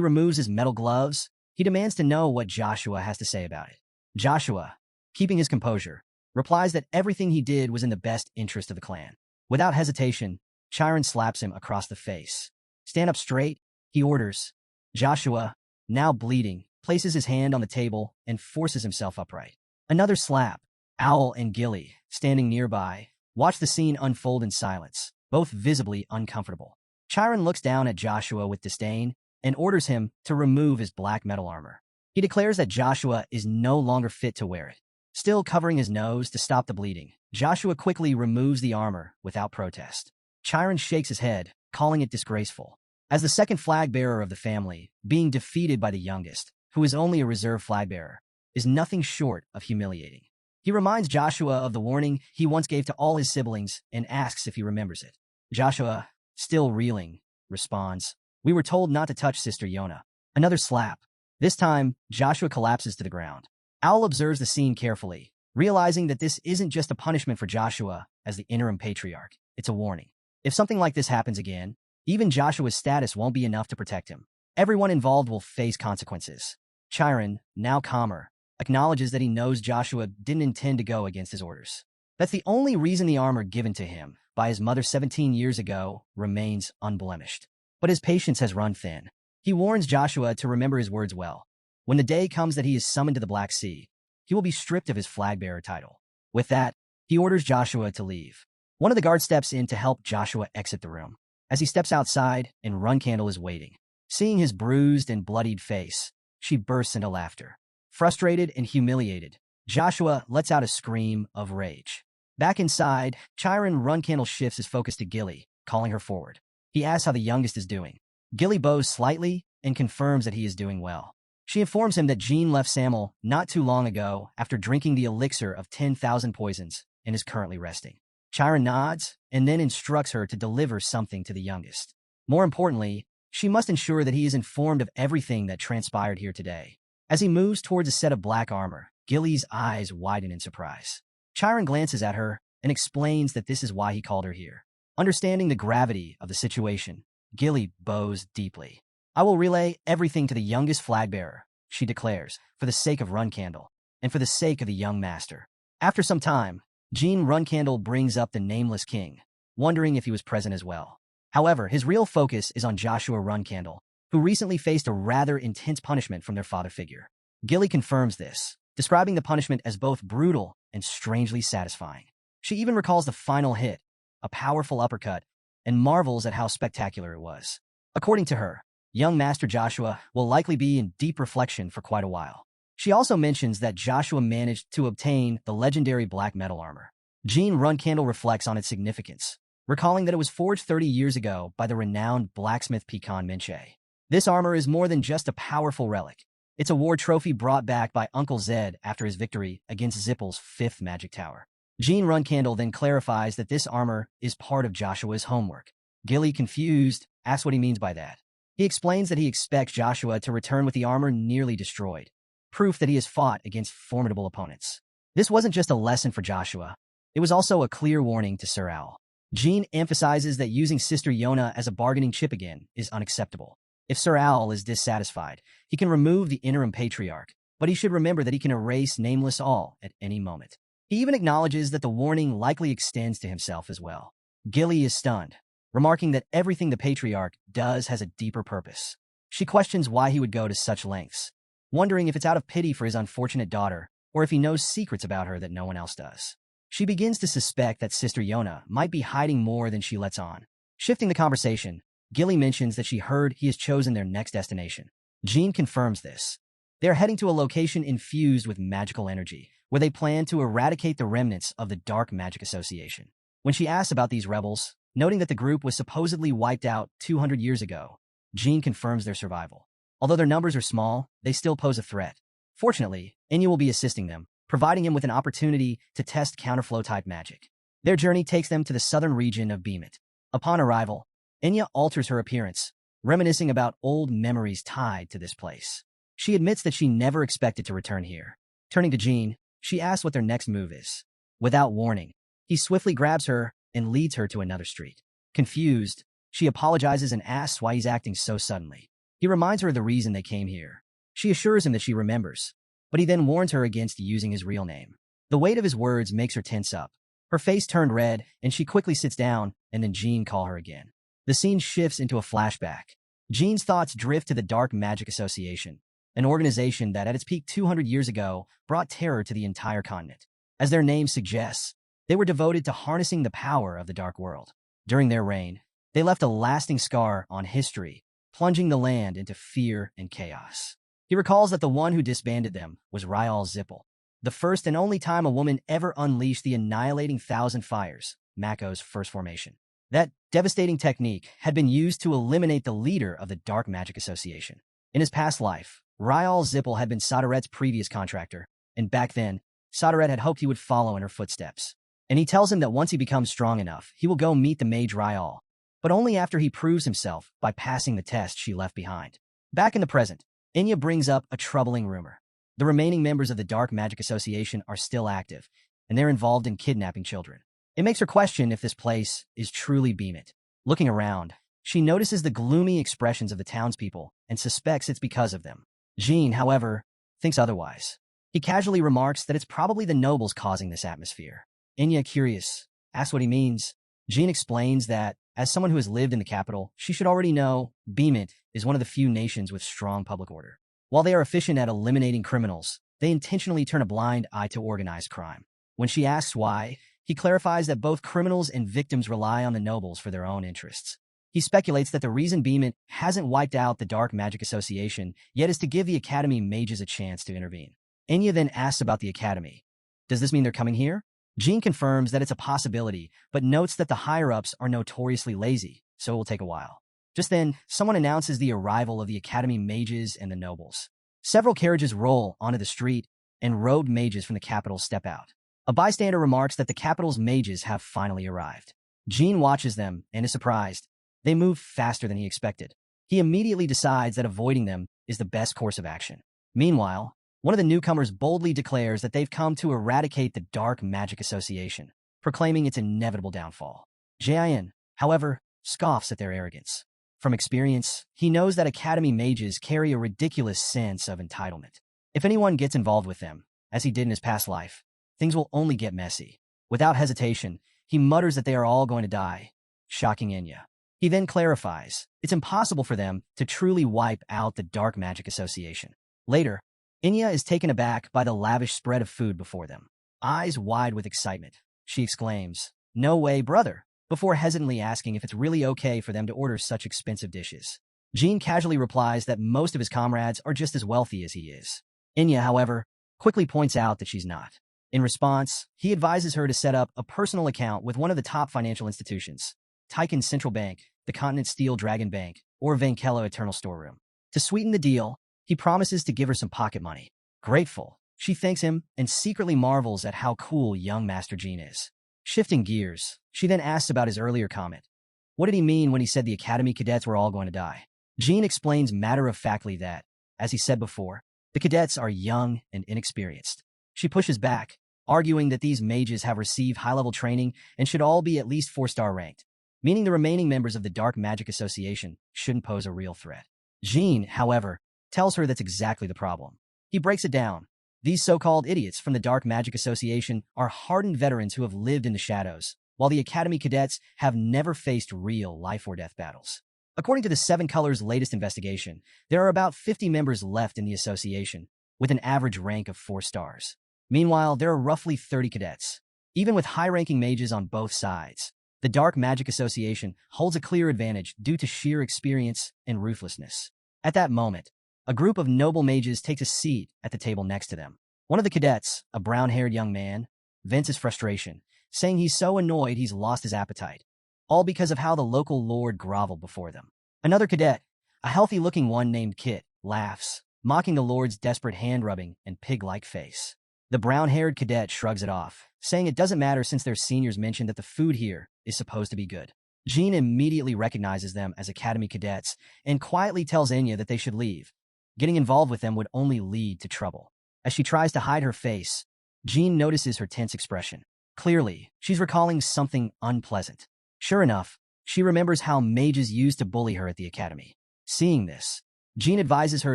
removes his metal gloves, he demands to know what Joshua has to say about it. Joshua, keeping his composure, replies that everything he did was in the best interest of the clan. Without hesitation, Chiron slaps him across the face. Stand up straight, he orders. Joshua, now bleeding, places his hand on the table and forces himself upright. Another slap. Owl and Gilly, standing nearby, watch the scene unfold in silence, both visibly uncomfortable. Chiron looks down at Joshua with disdain and orders him to remove his black metal armor. He declares that Joshua is no longer fit to wear it. Still covering his nose to stop the bleeding, Joshua quickly removes the armor without protest. Chiron shakes his head, calling it disgraceful. As the second flag bearer of the family, being defeated by the youngest, who is only a reserve flag bearer, is nothing short of humiliating. He reminds Joshua of the warning he once gave to all his siblings and asks if he remembers it. Joshua, still reeling, responds, "We were told not to touch Sister Yona." Another slap. This time, Joshua collapses to the ground. Owl observes the scene carefully, realizing that this isn't just a punishment for Joshua as the interim patriarch, it's a warning. If something like this happens again, even Joshua's status won't be enough to protect him. Everyone involved will face consequences. Chiron, now calmer, acknowledges that he knows Joshua didn't intend to go against his orders. That's the only reason the armor given to him by his mother 17 years ago remains unblemished. But his patience has run thin. He warns Joshua to remember his words well. When the day comes that he is summoned to the Black Sea, he will be stripped of his flag-bearer title. With that, he orders Joshua to leave. One of the guards steps in to help Joshua exit the room. As he steps outside, and Runcandel is waiting. Seeing his bruised and bloodied face, she bursts into laughter. Frustrated and humiliated, Joshua lets out a scream of rage. Back inside, Chiron Runcandel shifts his focus to Gilly, calling her forward. He asks how the youngest is doing. Gilly bows slightly and confirms that he is doing well. She informs him that Jean left Samel not too long ago after drinking the elixir of 10,000 poisons and is currently resting. Chiron nods and then instructs her to deliver something to the youngest. More importantly, she must ensure that he is informed of everything that transpired here today. As he moves towards a set of black armor, Gilly's eyes widen in surprise. Chiron glances at her and explains that this is why he called her here. Understanding the gravity of the situation, Gilly bows deeply. "I will relay everything to the youngest flag-bearer," she declares, "for the sake of Runcandel, and for the sake of the young master." After some time, Jean Runcandel brings up the Nameless King, wondering if he was present as well. However, his real focus is on Joshua Runcandel, who recently faced a rather intense punishment from their father figure. Gilly confirms this, describing the punishment as both brutal and strangely satisfying. She even recalls the final hit, a powerful uppercut, and marvels at how spectacular it was. According to her, young Master Joshua will likely be in deep reflection for quite a while. She also mentions that Joshua managed to obtain the legendary black metal armor. Jean Runcandel reflects on its significance, recalling that it was forged 30 years ago by the renowned blacksmith Pecan Minche. This armor is more than just a powerful relic. It's a war trophy brought back by Uncle Zed after his victory against Zippel's 5th magic tower. Jean Runcandel then clarifies that this armor is part of Joshua's homework. Gilly, confused, asks what he means by that. He explains that he expects Joshua to return with the armor nearly destroyed, proof that he has fought against formidable opponents. This wasn't just a lesson for Joshua. It was also a clear warning to Sir Owl. Jean emphasizes that using Sister Yona as a bargaining chip again is unacceptable. If Sir Owl is dissatisfied, he can remove the interim patriarch, but he should remember that he can erase Nameless All at any moment. He even acknowledges that the warning likely extends to himself as well. Gilly is stunned, remarking that everything the patriarch does has a deeper purpose. She questions why he would go to such lengths, wondering if it's out of pity for his unfortunate daughter or if he knows secrets about her that no one else does. She begins to suspect that Sister Yona might be hiding more than she lets on. Shifting the conversation, Gilly mentions that she heard he has chosen their next destination. Jean confirms this. They are heading to a location infused with magical energy, where they plan to eradicate the remnants of the Dark Magic Association. When she asks about these rebels, noting that the group was supposedly wiped out 200 years ago, Jean confirms their survival. Although their numbers are small, they still pose a threat. Fortunately, Enya will be assisting them, providing him with an opportunity to test counterflow-type magic. Their journey takes them to the southern region of Beemit. Upon arrival, Enya alters her appearance, reminiscing about old memories tied to this place. She admits that she never expected to return here. Turning to Jean, she asks what their next move is. Without warning, he swiftly grabs her and leads her to another street. Confused, she apologizes and asks why he's acting so suddenly. He reminds her of the reason they came here. She assures him that she remembers, but he then warns her against using his real name. The weight of his words makes her tense up. Her face turned red, and she quickly sits down, and then Jean calls her again. The scene shifts into a flashback. Jean's thoughts drift to the Dark Magic Association, an organization that at its peak 200 years ago brought terror to the entire continent. As their name suggests, they were devoted to harnessing the power of the Dark World. During their reign, they left a lasting scar on history, plunging the land into fear and chaos. He recalls that the one who disbanded them was Ryal Zippel, the first and only time a woman ever unleashed the annihilating Thousand Fires, Mako's first formation. That devastating technique had been used to eliminate the leader of the Dark Magic Association. In his past life, Ryal Zippel had been Sodaret's previous contractor, and back then, Sodaret had hoped he would follow in her footsteps. And he tells him that once he becomes strong enough, he will go meet the mage Ryal, but only after he proves himself by passing the test she left behind. Back in the present, Enya brings up a troubling rumor. The remaining members of the Dark Magic Association are still active, and they're involved in kidnapping children. It makes her question if this place is truly Beemit. Looking around, she notices the gloomy expressions of the townspeople and suspects it's because of them. Jean, however, thinks otherwise. He casually remarks that it's probably the nobles causing this atmosphere. Enya, curious, asks what he means. Jean explains that, as someone who has lived in the capital, she should already know Beemit is one of the few nations with strong public order. While they are efficient at eliminating criminals, they intentionally turn a blind eye to organized crime. When she asks why, he clarifies that both criminals and victims rely on the nobles for their own interests. He speculates that the reason Beemit hasn't wiped out the Dark Magic Association yet is to give the Academy mages a chance to intervene. Enya then asks about the Academy. Does this mean they're coming here? Jean confirms that it's a possibility, but notes that the higher-ups are notoriously lazy, so it will take a while. Just then, someone announces the arrival of the Academy mages and the nobles. Several carriages roll onto the street, and robed mages from the capital step out. A bystander remarks that the capital's mages have finally arrived. Jean watches them and is surprised. They move faster than he expected. He immediately decides that avoiding them is the best course of action. Meanwhile, one of the newcomers boldly declares that they've come to eradicate the Dark Magic Association, proclaiming its inevitable downfall. Jin, however, scoffs at their arrogance. From experience, he knows that Academy mages carry a ridiculous sense of entitlement. If anyone gets involved with them, as he did in his past life, things will only get messy. Without hesitation, he mutters that they are all going to die, shocking Enya. He then clarifies, it's impossible for them to truly wipe out the Dark Magic Association. Later, Enya is taken aback by the lavish spread of food before them. Eyes wide with excitement, she exclaims, "No way, brother," before hesitantly asking if it's really okay for them to order such expensive dishes. Jean casually replies that most of his comrades are just as wealthy as he is. Enya, however, quickly points out that she's not. In response, he advises her to set up a personal account with one of the top financial institutions, Tychon Central Bank, the Continent Steel Dragon Bank, or Vankelo Eternal Storeroom. To sweeten the deal, he promises to give her some pocket money. Grateful, she thanks him and secretly marvels at how cool young Master Jean is. Shifting gears, she then asks about his earlier comment. What did he mean when he said the Academy cadets were all going to die? Jean explains matter-of-factly that, as he said before, the cadets are young and inexperienced. She pushes back, arguing that these mages have received high-level training and should all be at least 4-star ranked, meaning the remaining members of the Dark Magic Association shouldn't pose a real threat. Jean, however, tells her that's exactly the problem. He breaks it down. These so-called idiots from the Dark Magic Association are hardened veterans who have lived in the shadows, while the Academy cadets have never faced real life-or-death battles. According to the Seven Colors' latest investigation, there are about 50 members left in the association, with an average rank of 4 stars. Meanwhile, there are roughly 30 cadets. Even with high-ranking mages on both sides, The Dark Magic Association holds a clear advantage due to sheer experience and ruthlessness. At that moment, a group of noble mages takes a seat at the table next to them. One of the cadets, a brown-haired young man, vents his frustration, saying he's so annoyed he's lost his appetite, all because of how the local lord groveled before them. Another cadet, a healthy-looking one named Kit, laughs, mocking the lord's desperate hand-rubbing and pig-like face. The brown-haired cadet shrugs it off, saying it doesn't matter since their seniors mentioned that the food here is supposed to be good. Jean immediately recognizes them as Academy cadets and quietly tells Enya that they should leave. Getting involved with them would only lead to trouble. As she tries to hide her face, Jean notices her tense expression. Clearly, she's recalling something unpleasant. Sure enough, she remembers how mages used to bully her at the academy. Seeing this, Jean advises her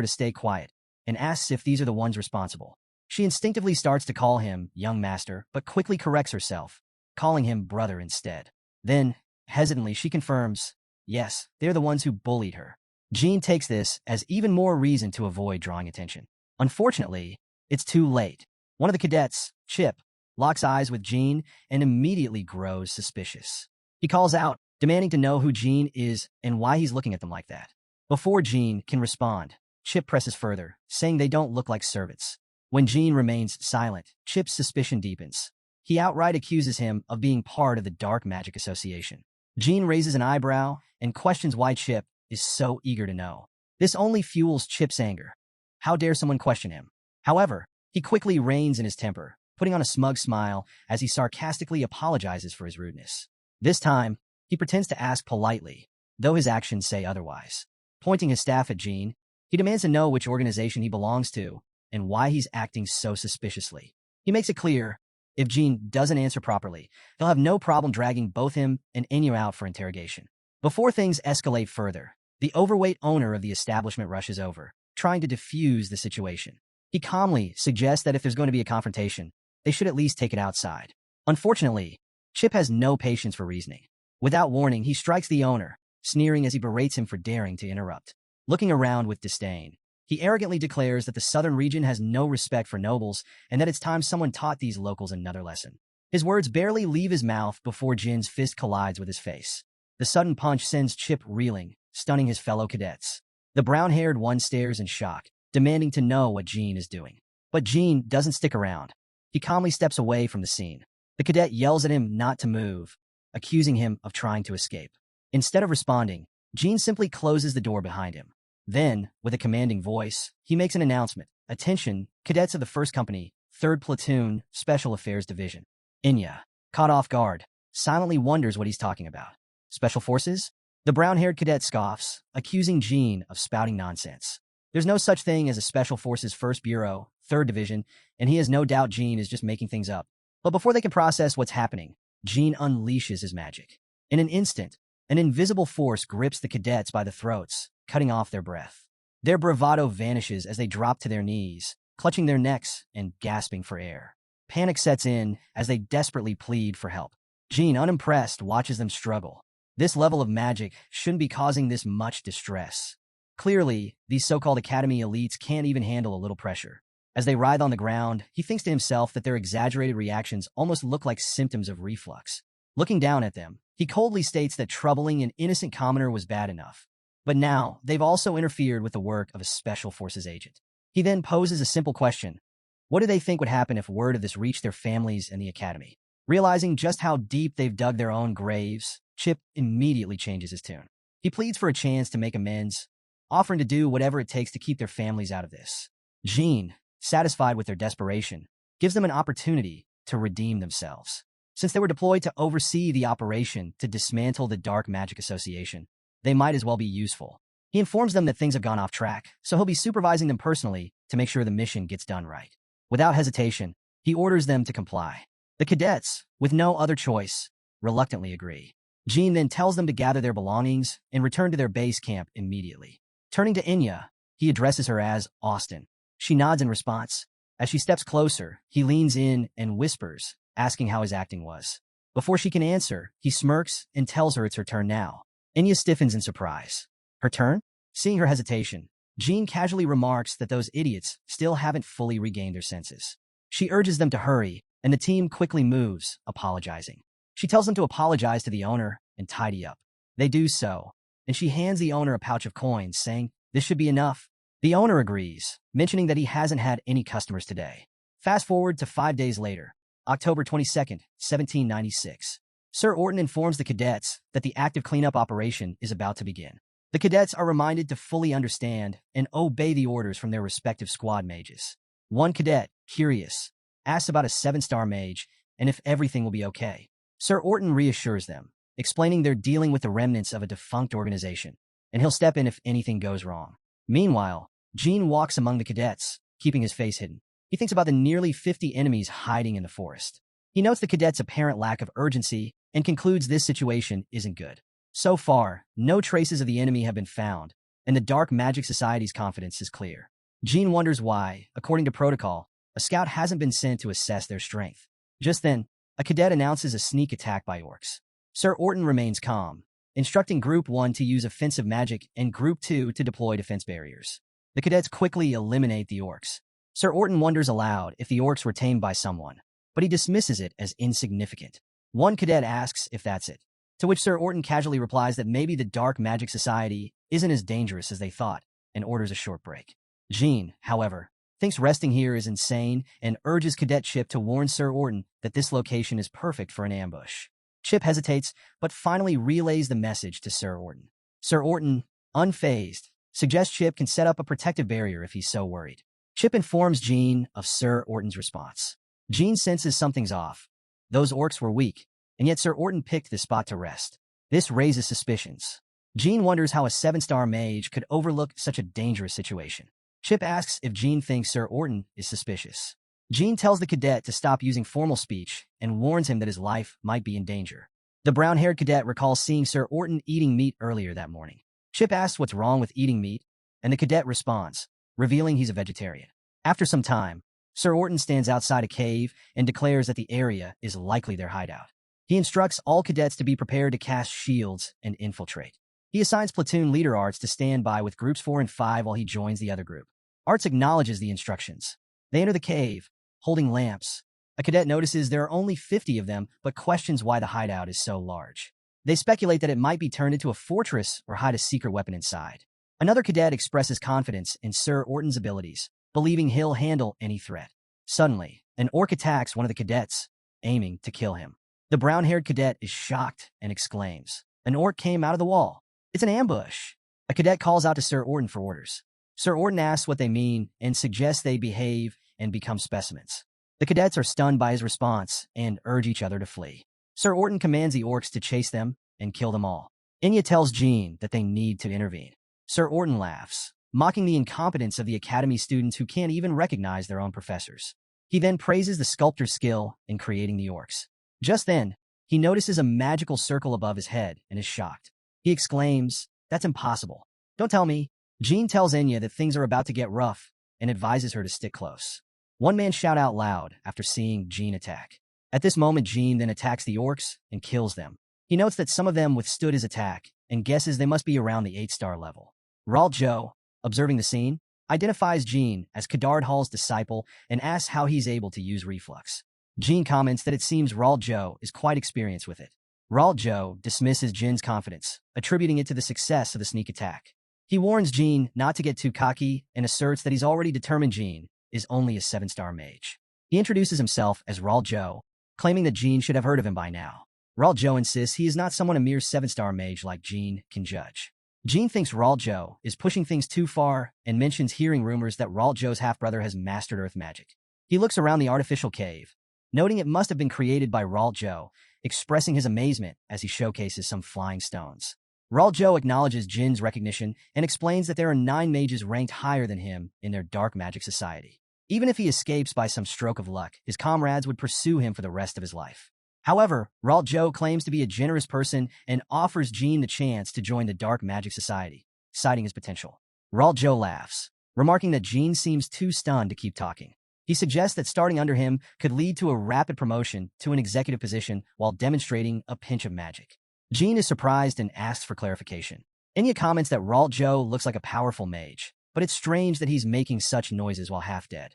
to stay quiet and asks if these are the ones responsible. She instinctively starts to call him young master, but quickly corrects herself, calling him brother instead. Then, hesitantly, she confirms, yes, they're the ones who bullied her. Jean takes this as even more reason to avoid drawing attention. Unfortunately, it's too late. One of the cadets, Chip, locks eyes with Jean and immediately grows suspicious. He calls out, demanding to know who Jean is and why he's looking at them like that. Before Jean can respond, Chip presses further, saying they don't look like servants. When Jean remains silent, Chip's suspicion deepens. He outright accuses him of being part of the Dark Magic Association. Jean raises an eyebrow and questions why Chip is so eager to know. This only fuels Chip's anger. How dare someone question him? However, he quickly reins in his temper, putting on a smug smile as he sarcastically apologizes for his rudeness. This time, he pretends to ask politely, though his actions say otherwise. Pointing his staff at Jean, he demands to know which organization he belongs to and why he's acting so suspiciously. He makes it clear, if Jean doesn't answer properly, he'll have no problem dragging both him and Enya out for interrogation. Before things escalate further, the overweight owner of the establishment rushes over, trying to defuse the situation. He calmly suggests that if there's going to be a confrontation, they should at least take it outside. Unfortunately, Chip has no patience for reasoning. Without warning, he strikes the owner, sneering as he berates him for daring to interrupt. Looking around with disdain, he arrogantly declares that the southern region has no respect for nobles and that it's time someone taught these locals another lesson. His words barely leave his mouth before Jin's fist collides with his face. The sudden punch sends Chip reeling, stunning his fellow cadets. The brown-haired one stares in shock, demanding to know what Jean is doing. But Jean doesn't stick around. He calmly steps away from the scene. The cadet yells at him not to move, accusing him of trying to escape. Instead of responding, Jean simply closes the door behind him. Then, with a commanding voice, he makes an announcement. Attention, cadets of the 1st Company, 3rd Platoon, Special Affairs Division. Enya, caught off guard, silently wonders what he's talking about. Special Forces? The brown-haired cadet scoffs, accusing Jean of spouting nonsense. There's no such thing as a Special Forces 1st Bureau, 3rd Division, and he has no doubt Jean is just making things up. But before they can process what's happening, Jean unleashes his magic. In an instant, an invisible force grips the cadets by the throats, cutting off their breath. Their bravado vanishes as they drop to their knees, clutching their necks and gasping for air. Panic sets in as they desperately plead for help. Jean, unimpressed, watches them struggle. This level of magic shouldn't be causing this much distress. Clearly, these so-called academy elites can't even handle a little pressure. As they writhe on the ground, he thinks to himself that their exaggerated reactions almost look like symptoms of reflux. Looking down at them, he coldly states that troubling an innocent commoner was bad enough. But now, they've also interfered with the work of a Special Forces agent. He then poses a simple question. What do they think would happen if word of this reached their families and the academy? Realizing just how deep they've dug their own graves, Chip immediately changes his tune. He pleads for a chance to make amends, offering to do whatever it takes to keep their families out of this. Jean, satisfied with their desperation, gives them an opportunity to redeem themselves. Since they were deployed to oversee the operation to dismantle the Dark Magic Association, they might as well be useful. He informs them that things have gone off track, so he'll be supervising them personally to make sure the mission gets done right. Without hesitation, he orders them to comply. The cadets, with no other choice, reluctantly agree. Jean then tells them to gather their belongings and return to their base camp immediately. Turning to Enya, he addresses her as Austin. She nods in response. As she steps closer, he leans in and whispers, asking how his acting was. Before she can answer, he smirks and tells her it's her turn now. Enya stiffens in surprise. Her turn? Seeing her hesitation, Jean casually remarks that those idiots still haven't fully regained their senses. She urges them to hurry, and the team quickly moves, apologizing. She tells them to apologize to the owner and tidy up. They do so, and she hands the owner a pouch of coins, saying, "This should be enough." The owner agrees, mentioning that he hasn't had any customers today. Fast forward to 5 days later, October 22nd, 1796. Sir Orton informs the cadets that the active cleanup operation is about to begin. The cadets are reminded to fully understand and obey the orders from their respective squad mages. One cadet, curious, asks about a 7-star mage and if everything will be okay. Sir Orton reassures them, explaining they're dealing with the remnants of a defunct organization, and he'll step in if anything goes wrong. Meanwhile, Jean walks among the cadets, keeping his face hidden. He thinks about the nearly 50 enemies hiding in the forest. He notes the cadets' apparent lack of urgency and concludes this situation isn't good. So far, no traces of the enemy have been found, and the Dark Magic Society's confidence is clear. Jean wonders why, according to protocol, a scout hasn't been sent to assess their strength. Just then, a cadet announces a sneak attack by orcs. Sir Orton remains calm, instructing Group 1 to use offensive magic and Group 2 to deploy defense barriers. The cadets quickly eliminate the orcs. Sir Orton wonders aloud if the orcs were tamed by someone, but he dismisses it as insignificant. One cadet asks if that's it, to which Sir Orton casually replies that maybe the Dark Magic Society isn't as dangerous as they thought, and orders a short break. Jean, however, thinks resting here is insane and urges Cadet Chip to warn Sir Orton that this location is perfect for an ambush. Chip hesitates, but finally relays the message to Sir Orton. Sir Orton, unfazed, suggests Chip can set up a protective barrier if he's so worried. Chip informs Jean of Sir Orton's response. Jean senses something's off. Those orcs were weak, and yet Sir Orton picked this spot to rest. This raises suspicions. Jean wonders how a 7-star mage could overlook such a dangerous situation. Chip asks if Jean thinks Sir Orton is suspicious. Jean tells the cadet to stop using formal speech and warns him that his life might be in danger. The brown-haired cadet recalls seeing Sir Orton eating meat earlier that morning. Chip asks what's wrong with eating meat, and the cadet responds, revealing he's a vegetarian. After some time, Sir Orton stands outside a cave and declares that the area is likely their hideout. He instructs all cadets to be prepared to cast shields and infiltrate. He assigns platoon leader Arts to stand by with groups 4 and 5 while he joins the other group. Arts acknowledges the instructions. They enter the cave, holding lamps. A cadet notices there are only 50 of them, but questions why the hideout is so large. They speculate that it might be turned into a fortress or hide a secret weapon inside. Another cadet expresses confidence in Sir Orton's abilities, believing he'll handle any threat. Suddenly, an orc attacks one of the cadets, aiming to kill him. The brown-haired cadet is shocked and exclaims, "An orc came out of the wall. It's an ambush." A cadet calls out to Sir Orton for orders. Sir Orton asks what they mean and suggests they behave and become specimens. The cadets are stunned by his response and urge each other to flee. Sir Orton commands the orcs to chase them and kill them all. Inya tells Jean that they need to intervene. Sir Orton laughs, mocking the incompetence of the academy students who can't even recognize their own professors. He then praises the sculptor's skill in creating the orcs. Just then, he notices a magical circle above his head and is shocked. He exclaims, "That's impossible. Don't tell me." Jean tells Enya that things are about to get rough and advises her to stick close. One man shouts out loud after seeing Jean attack. At this moment, Jean then attacks the orcs and kills them. He notes that some of them withstood his attack and guesses they must be around the 8-star level. Raul Zhou, observing the scene, identifies Jean as Kadard Hall's disciple and asks how he's able to use reflux. Jean comments that it seems Raul Zhou is quite experienced with it. Raul Zhou dismisses Jin's confidence, attributing it to the success of the sneak attack. He warns Jean not to get too cocky and asserts that he's already determined Jean is only a 7-star mage. He introduces himself as Raul Zhou, claiming that Jean should have heard of him by now. Raul Zhou insists he is not someone a mere 7-star mage like Jean can judge. Jean thinks Raul Zhou is pushing things too far and mentions hearing rumors that Raul Zhou's half-brother has mastered earth magic. He looks around the artificial cave, noting it must have been created by Raul Zhou, expressing his amazement as he showcases some flying stones. Raul Zhou acknowledges Jin's recognition and explains that there are 9 mages ranked higher than him in their Dark Magic Society. Even if he escapes by some stroke of luck, his comrades would pursue him for the rest of his life. However, Raul Zhou claims to be a generous person and offers Jin the chance to join the Dark Magic Society, citing his potential. Raul Zhou laughs, remarking that Jin seems too stunned to keep talking. He suggests that starting under him could lead to a rapid promotion to an executive position while demonstrating a pinch of magic. Jin is surprised and asks for clarification. Enya comments that Raul Zhou looks like a powerful mage, but it's strange that he's making such noises while half dead.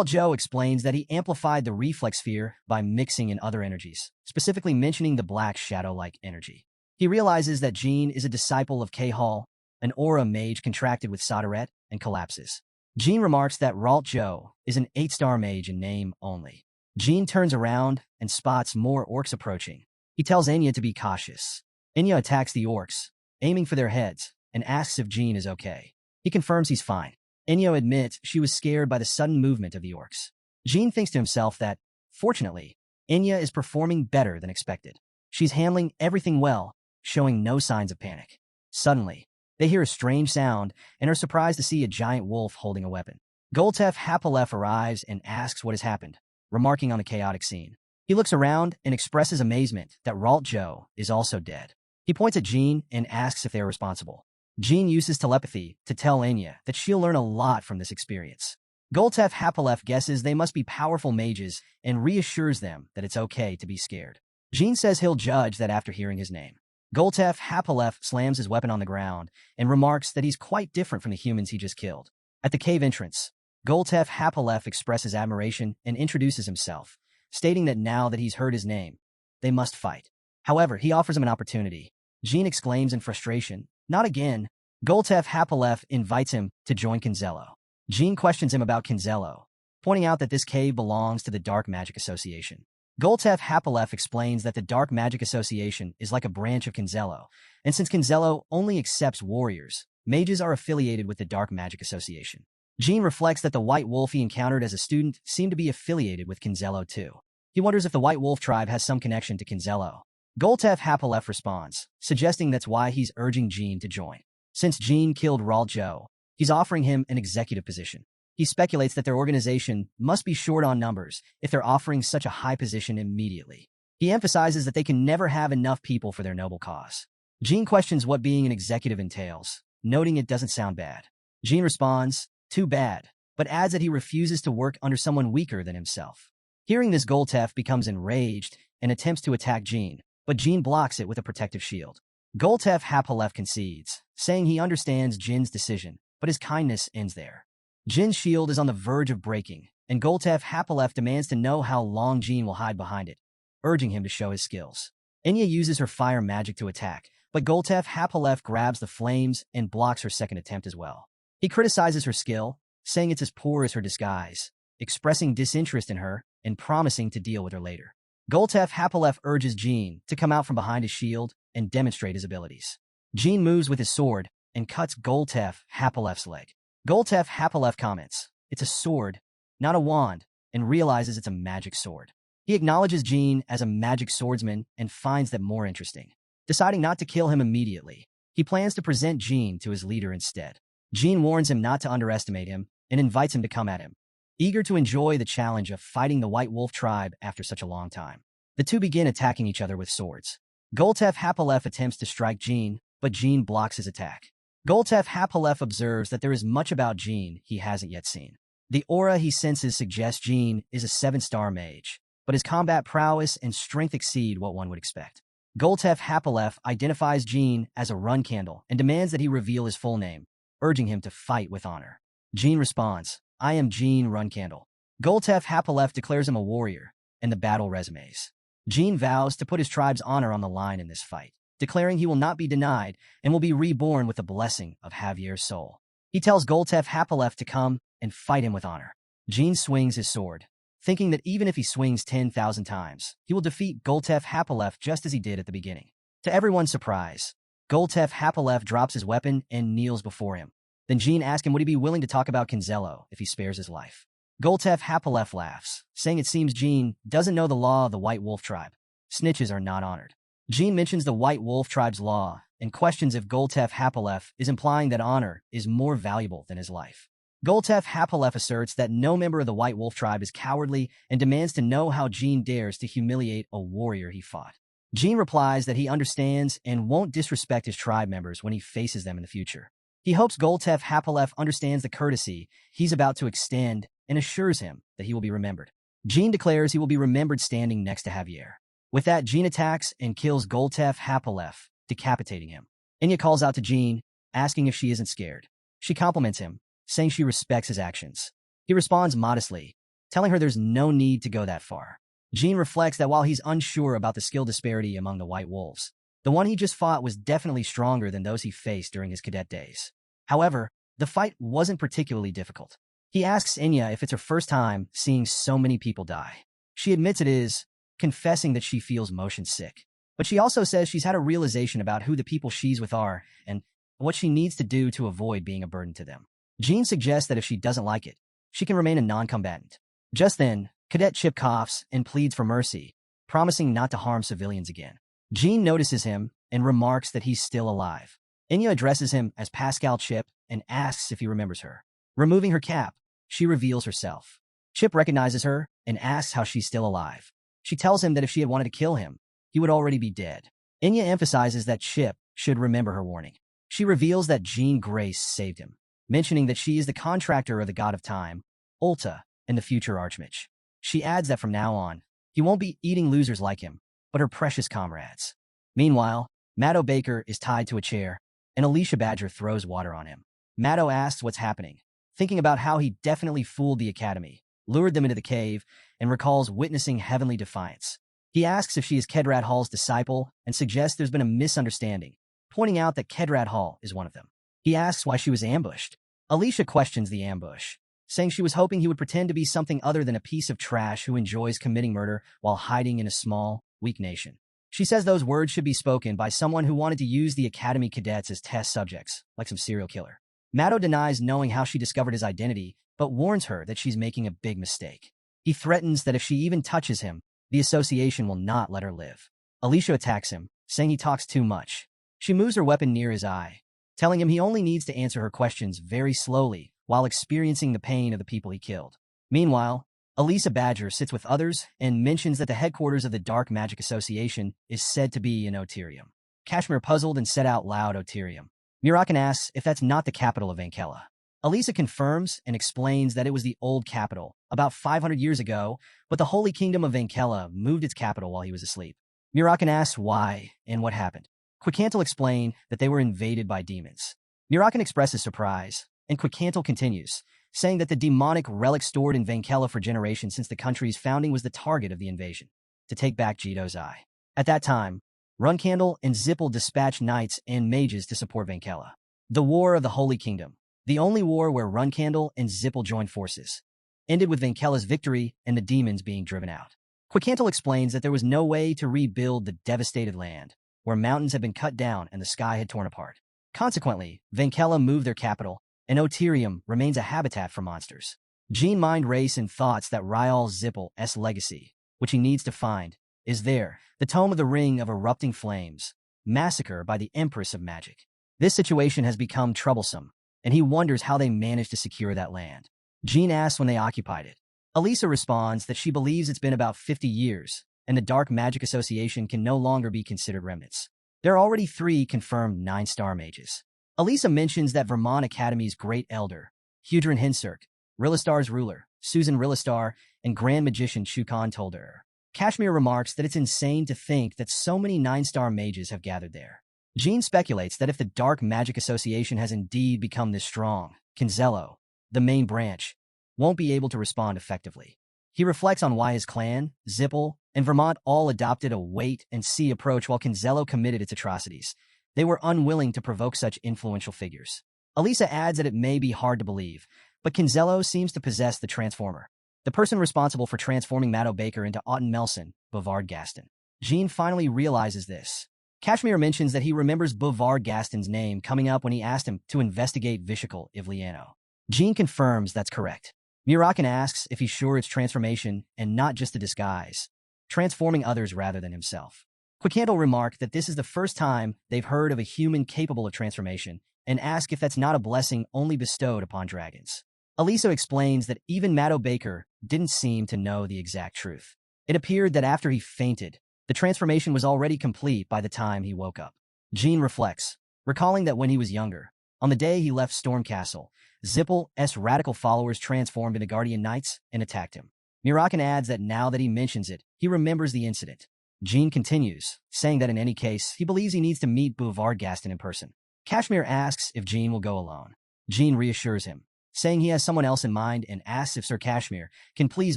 Joe explains that he amplified the reflex sphere by mixing in other energies, specifically mentioning the black shadow-like energy. He realizes that Jean is a disciple of K-Hall, an aura mage contracted with Solderet, and collapses. Jean remarks that Joe is an 8-star mage in name only. Jean turns around and spots more orcs approaching. He tells Enya to be cautious. Enya attacks the orcs, aiming for their heads, and asks if Jean is okay. He confirms he's fine. Enya admits she was scared by the sudden movement of the orcs. Jean thinks to himself that, fortunately, Enya is performing better than expected. She's handling everything well, showing no signs of panic. Suddenly, they hear a strange sound and are surprised to see a giant wolf holding a weapon. Goltef Hapalef arrives and asks what has happened, remarking on the chaotic scene. He looks around and expresses amazement that Joe is also dead. He points at Jean and asks if they are responsible. Jean uses telepathy to tell Enya that she'll learn a lot from this experience. Goltef Hapalef guesses they must be powerful mages and reassures them that it's okay to be scared. Jean says he'll judge that after hearing his name. Goltef Hapalef slams his weapon on the ground and remarks that he's quite different from the humans he just killed. At the cave entrance, Goltef Hapalef expresses admiration and introduces himself, stating that now that he's heard his name, they must fight. However, he offers him an opportunity. Jean exclaims in frustration, "Not again." Goltef Hapalef invites him to join Kinzello. Jean questions him about Kinzello, pointing out that this cave belongs to the Dark Magic Association. Goltef Hapalef explains that the Dark Magic Association is like a branch of Kinzello, and since Kinzello only accepts warriors, mages are affiliated with the Dark Magic Association. Jean reflects that the White Wolf he encountered as a student seemed to be affiliated with Kinzello too. He wonders if the White Wolf tribe has some connection to Kinzello. Goltef Hapalef responds, suggesting that's why he's urging Jean to join. Since Jean killed Joe, he's offering him an executive position. He speculates that their organization must be short on numbers if they're offering such a high position immediately. He emphasizes that they can never have enough people for their noble cause. Jean questions what being an executive entails, noting it doesn't sound bad. Jean responds, "Too bad," but adds that he refuses to work under someone weaker than himself. Hearing this, Goltef becomes enraged and attempts to attack Jean, but Jean blocks it with a protective shield. Goltef Hapalef concedes, saying he understands Jin's decision, but his kindness ends there. Jin's shield is on the verge of breaking, and Goltef Hapalef demands to know how long Jean will hide behind it, urging him to show his skills. Enya uses her fire magic to attack, but Goltef Hapalef grabs the flames and blocks her second attempt as well. He criticizes her skill, saying it's as poor as her disguise, expressing disinterest in her and promising to deal with her later. Goltef Hapalef urges Jean to come out from behind his shield and demonstrate his abilities. Jean moves with his sword and cuts Goltef Hapalef's leg. Goltef Hapalef comments, "It's a sword, not a wand," and realizes it's a magic sword. He acknowledges Jean as a magic swordsman and finds that more interesting. Deciding not to kill him immediately, he plans to present Jean to his leader instead. Jean warns him not to underestimate him and invites him to come at him, eager to enjoy the challenge of fighting the White Wolf tribe after such a long time. The two begin attacking each other with swords. Goltef Hapalef attempts to strike Jean, but Jean blocks his attack. Goltef Hapalef observes that there is much about Jean he hasn't yet seen. The aura he senses suggests Jean is a 7-star mage, but his combat prowess and strength exceed what one would expect. Goltef Hapalef identifies Jean as a Runcandel and demands that he reveal his full name, urging him to fight with honor. Jean responds, "I am Jean Runcandel." Goltef Hapalef declares him a warrior, and the battle resumes. Jean vows to put his tribe's honor on the line in this fight, declaring he will not be denied and will be reborn with the blessing of Javier's soul. He tells Goltef Hapalef to come and fight him with honor. Jean swings his sword, thinking that even if he swings 10,000 times, he will defeat Goltef Hapalef just as he did at the beginning. To everyone's surprise, Goltef Hapalef drops his weapon and kneels before him. Then Jean asks him would he be willing to talk about Kinzello if he spares his life. Goltef Hapalef laughs, saying it seems Jean doesn't know the law of the White Wolf tribe. Snitches are not honored. Jean mentions the White Wolf tribe's law and questions if Goltef Hapalef is implying that honor is more valuable than his life. Goltef Hapalef asserts that no member of the White Wolf tribe is cowardly and demands to know how Jean dares to humiliate a warrior he fought. Jean replies that he understands and won't disrespect his tribe members when he faces them in the future. He hopes Goltef Hapalef understands the courtesy he's about to extend and assures him that he will be remembered. Jean declares he will be remembered standing next to Javier. With that, Jean attacks and kills Goltef Hapalef, decapitating him. Enya calls out to Jean, asking if she isn't scared. She compliments him, saying she respects his actions. He responds modestly, telling her there's no need to go that far. Jean reflects that while he's unsure about the skill disparity among the White Wolves, the one he just fought was definitely stronger than those he faced during his cadet days. However, the fight wasn't particularly difficult. He asks Enya if it's her first time seeing so many people die. She admits it is, confessing that she feels motion sick. But she also says she's had a realization about who the people she's with are and what she needs to do to avoid being a burden to them. Jean suggests that if she doesn't like it, she can remain a non-combatant. Just then, Cadet Chip coughs and pleads for mercy, promising not to harm civilians again. Jean notices him and remarks that he's still alive. Enya addresses him as Pascal Chip and asks if he remembers her. Removing her cap, she reveals herself. Chip recognizes her and asks how she's still alive. She tells him that if she had wanted to kill him, he would already be dead. Enya emphasizes that Chip should remember her warning. She reveals that Jean Grace saved him, mentioning that she is the contractor of the god of time, Ulta, and the future Archmage. She adds that from now on, he won't be eating losers like him, but her precious comrades. Meanwhile, Maddo Baker is tied to a chair, and Alicia Badger throws water on him. Maddo asks what's happening, thinking about how he definitely fooled the Academy, lured them into the cave, and recalls witnessing heavenly defiance. He asks if she is Kedrat Hall's disciple and suggests there's been a misunderstanding, pointing out that Kedrat Hall is one of them. He asks why she was ambushed. Alicia questions the ambush, saying she was hoping he would pretend to be something other than a piece of trash who enjoys committing murder while hiding in a small, weak nation. She says those words should be spoken by someone who wanted to use the Academy cadets as test subjects, like some serial killer. Maddo denies knowing how she discovered his identity, but warns her that she's making a big mistake. He threatens that if she even touches him, the association will not let her live. Alicia attacks him, saying he talks too much. She moves her weapon near his eye, telling him he only needs to answer her questions very slowly while experiencing the pain of the people he killed. Meanwhile, Alicia Badger sits with others and mentions that the headquarters of the Dark Magic Association is said to be in Oterium. Kashmir puzzled and said out loud Oterium. Murakan asks if that's not the capital of Vankella. Alicia confirms and explains that it was the old capital, about 500 years ago, but the Holy Kingdom of Vankella moved its capital while he was asleep. Murakan asks why and what happened. Quicantel explained that they were invaded by demons. Murakan expresses surprise, and Quicantel continues, saying that the demonic relic stored in Vankella for generations since the country's founding was the target of the invasion, to take back Jito's eye. At that time, Runcandel and Zippel dispatched knights and mages to support Vankella. The War of the Holy Kingdom, the only war where Runcandel and Zippel joined forces, ended with Vankella's victory and the demons being driven out. Quicantel explains that there was no way to rebuild the devastated land, where mountains had been cut down and the sky had torn apart. Consequently, Vankella moved their capital, and Oterium remains a habitat for monsters. Jean mind race in thoughts that Ryal Zippel's legacy, which he needs to find, is there, the Tome of the Ring of Erupting Flames, massacre by the Empress of Magic. This situation has become troublesome, and he wonders how they managed to secure that land. Jean asks when they occupied it. Alicia responds that she believes it's been about 50 years, and the Dark Magic Association can no longer be considered remnants. There are already 3 confirmed 9-star mages. Alicia mentions that Vermont Academy's Great Elder, Hudrin Hinsirk, Rillistar's ruler, Susan Rillistar, and Grand Magician Shukan told her. Kashmir remarks that it's insane to think that so many 9-star mages have gathered there. Jean speculates that if the Dark Magic Association has indeed become this strong, Kinzello, the main branch, won't be able to respond effectively. He reflects on why his clan, Zippel, and Vermont all adopted a wait-and-see approach while Kinzello committed its atrocities. They were unwilling to provoke such influential figures. Alicia adds that it may be hard to believe, but Kinzello seems to possess the Transformer, the person responsible for transforming Maddo Baker into Auten Melson, Bavard Gaston. Jean finally realizes this. Kashmir mentions that he remembers Bavard Gaston's name coming up when he asked him to investigate Vishikal Ivliano. Jean confirms that's correct. Murakan asks if he's sure it's transformation and not just a disguise, transforming others rather than himself. Quicantel remarked that this is the first time they've heard of a human capable of transformation and ask if that's not a blessing only bestowed upon dragons. Alicia explains that even Maddo Baker didn't seem to know the exact truth. It appeared that after he fainted, the transformation was already complete by the time he woke up. Jean reflects, recalling that when he was younger, on the day he left Stormcastle, Zippel's radical followers transformed into Guardian Knights and attacked him. Murakan adds that now that he mentions it, he remembers the incident. Jean continues, saying that in any case, he believes he needs to meet Bavard Gaston in person. Kashmir asks if Jean will go alone. Jean reassures him, saying he has someone else in mind and asks if Sir Kashmir can please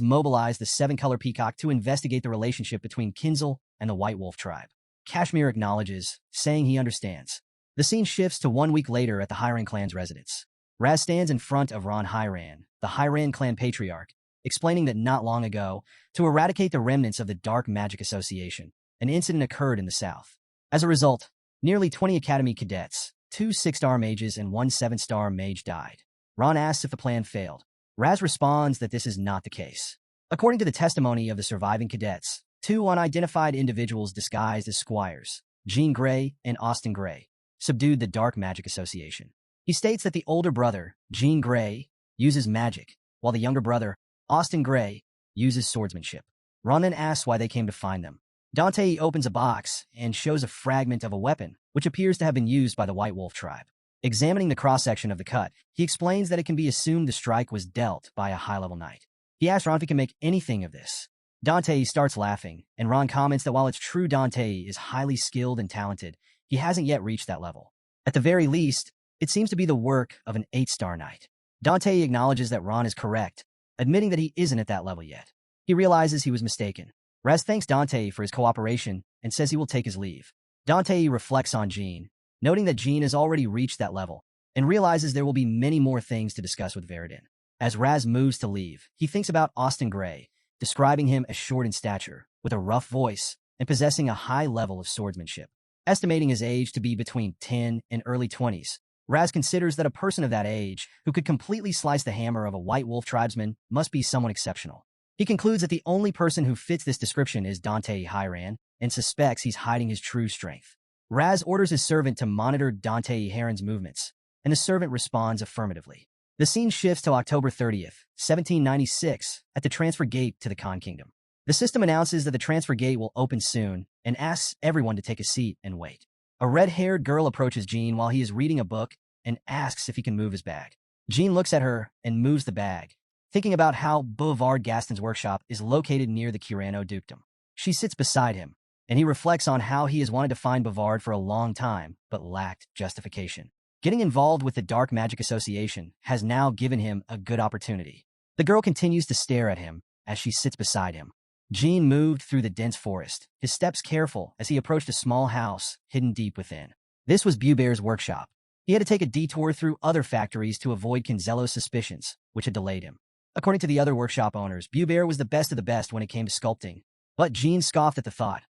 mobilize the seven-color peacock to investigate the relationship between Kinzel and the White Wolf tribe. Kashmir acknowledges, saying he understands. The scene shifts to 1 week later at the Hyran clan's residence. Raz stands in front of Ron Hyran, the Hyran clan patriarch, explaining that not long ago, to eradicate the remnants of the Dark Magic Association, an incident occurred in the south. As a result, nearly 20 Academy cadets, 2 6-star mages and 1 7-star mage died. Ron asks if the plan failed. Raz responds that this is not the case. According to the testimony of the surviving cadets, 2 unidentified individuals disguised as squires, Jean Grey and Austin Grey, subdued the Dark Magic Association. He states that the older brother, Jean Grey, uses magic, while the younger brother, Austin Grey, uses swordsmanship. Ron then asks why they came to find them. Dante opens a box and shows a fragment of a weapon, which appears to have been used by the White Wolf tribe. Examining the cross-section of the cut, he explains that it can be assumed the strike was dealt by a high-level knight. He asks Ron if he can make anything of this. Dante starts laughing, and Ron comments that while it's true Dante is highly skilled and talented, he hasn't yet reached that level. At the very least, it seems to be the work of an 8-star knight. Dante acknowledges that Ron is correct, admitting that he isn't at that level yet. He realizes he was mistaken. Raz thanks Dante for his cooperation and says he will take his leave. Dante reflects on Jean, noting that Jean has already reached that level, and realizes there will be many more things to discuss with Veridin. As Raz moves to leave, he thinks about Austin Grey, describing him as short in stature, with a rough voice, and possessing a high level of swordsmanship. Estimating his age to be between 10 and early 20s, Raz considers that a person of that age who could completely slice the hammer of a White Wolf tribesman must be someone exceptional. He concludes that the only person who fits this description is Dante Hyran, and suspects he's hiding his true strength. Raz orders his servant to monitor Dante Hyran's movements, and the servant responds affirmatively. The scene shifts to October 30th, 1796, at the transfer gate to the Khan Kingdom. The system announces that the transfer gate will open soon and asks everyone to take a seat and wait. A red-haired girl approaches Jean while he is reading a book and asks if he can move his bag. Jean looks at her and moves the bag, thinking about how Bouvard Gaston's workshop is located near the Kirano dukedom. She sits beside him, and he reflects on how he has wanted to find Bouvard for a long time, but lacked justification. Getting involved with the Dark Magic Association has now given him a good opportunity. The girl continues to stare at him as she sits beside him. Jean moved through the dense forest, his steps careful as he approached a small house hidden deep within. This was Boubert's workshop. He had to take a detour through other factories to avoid Kinzello's suspicions, which had delayed him. According to the other workshop owners, Boubert was the best of the best when it came to sculpting. But Jean scoffed at the thought.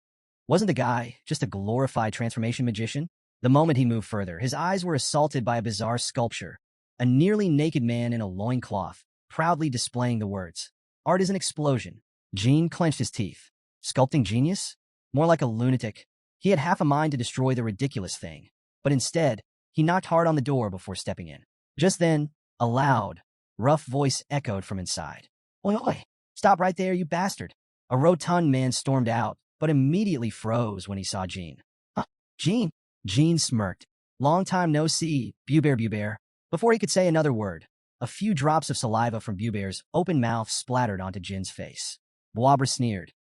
Wasn't the guy just a glorified transformation magician? The moment he moved further, his eyes were assaulted by a bizarre sculpture, a nearly naked man in a loincloth, proudly displaying the words, "Art is an explosion." Jean clenched his teeth. Sculpting genius? More like a lunatic. He had half a mind to destroy the ridiculous thing, but instead, he knocked hard on the door before stepping in. Just then, a loud, rough voice echoed from inside. "Oi, oi, stop right there, you bastard." A rotund man stormed out, but immediately froze when he saw Jean. "Huh, Jean?" Jean smirked. "Long time no see, Boubert." Before he could say another word, a few drops of saliva from Boubert's open mouth splattered onto Jean's face. Boabre sneered.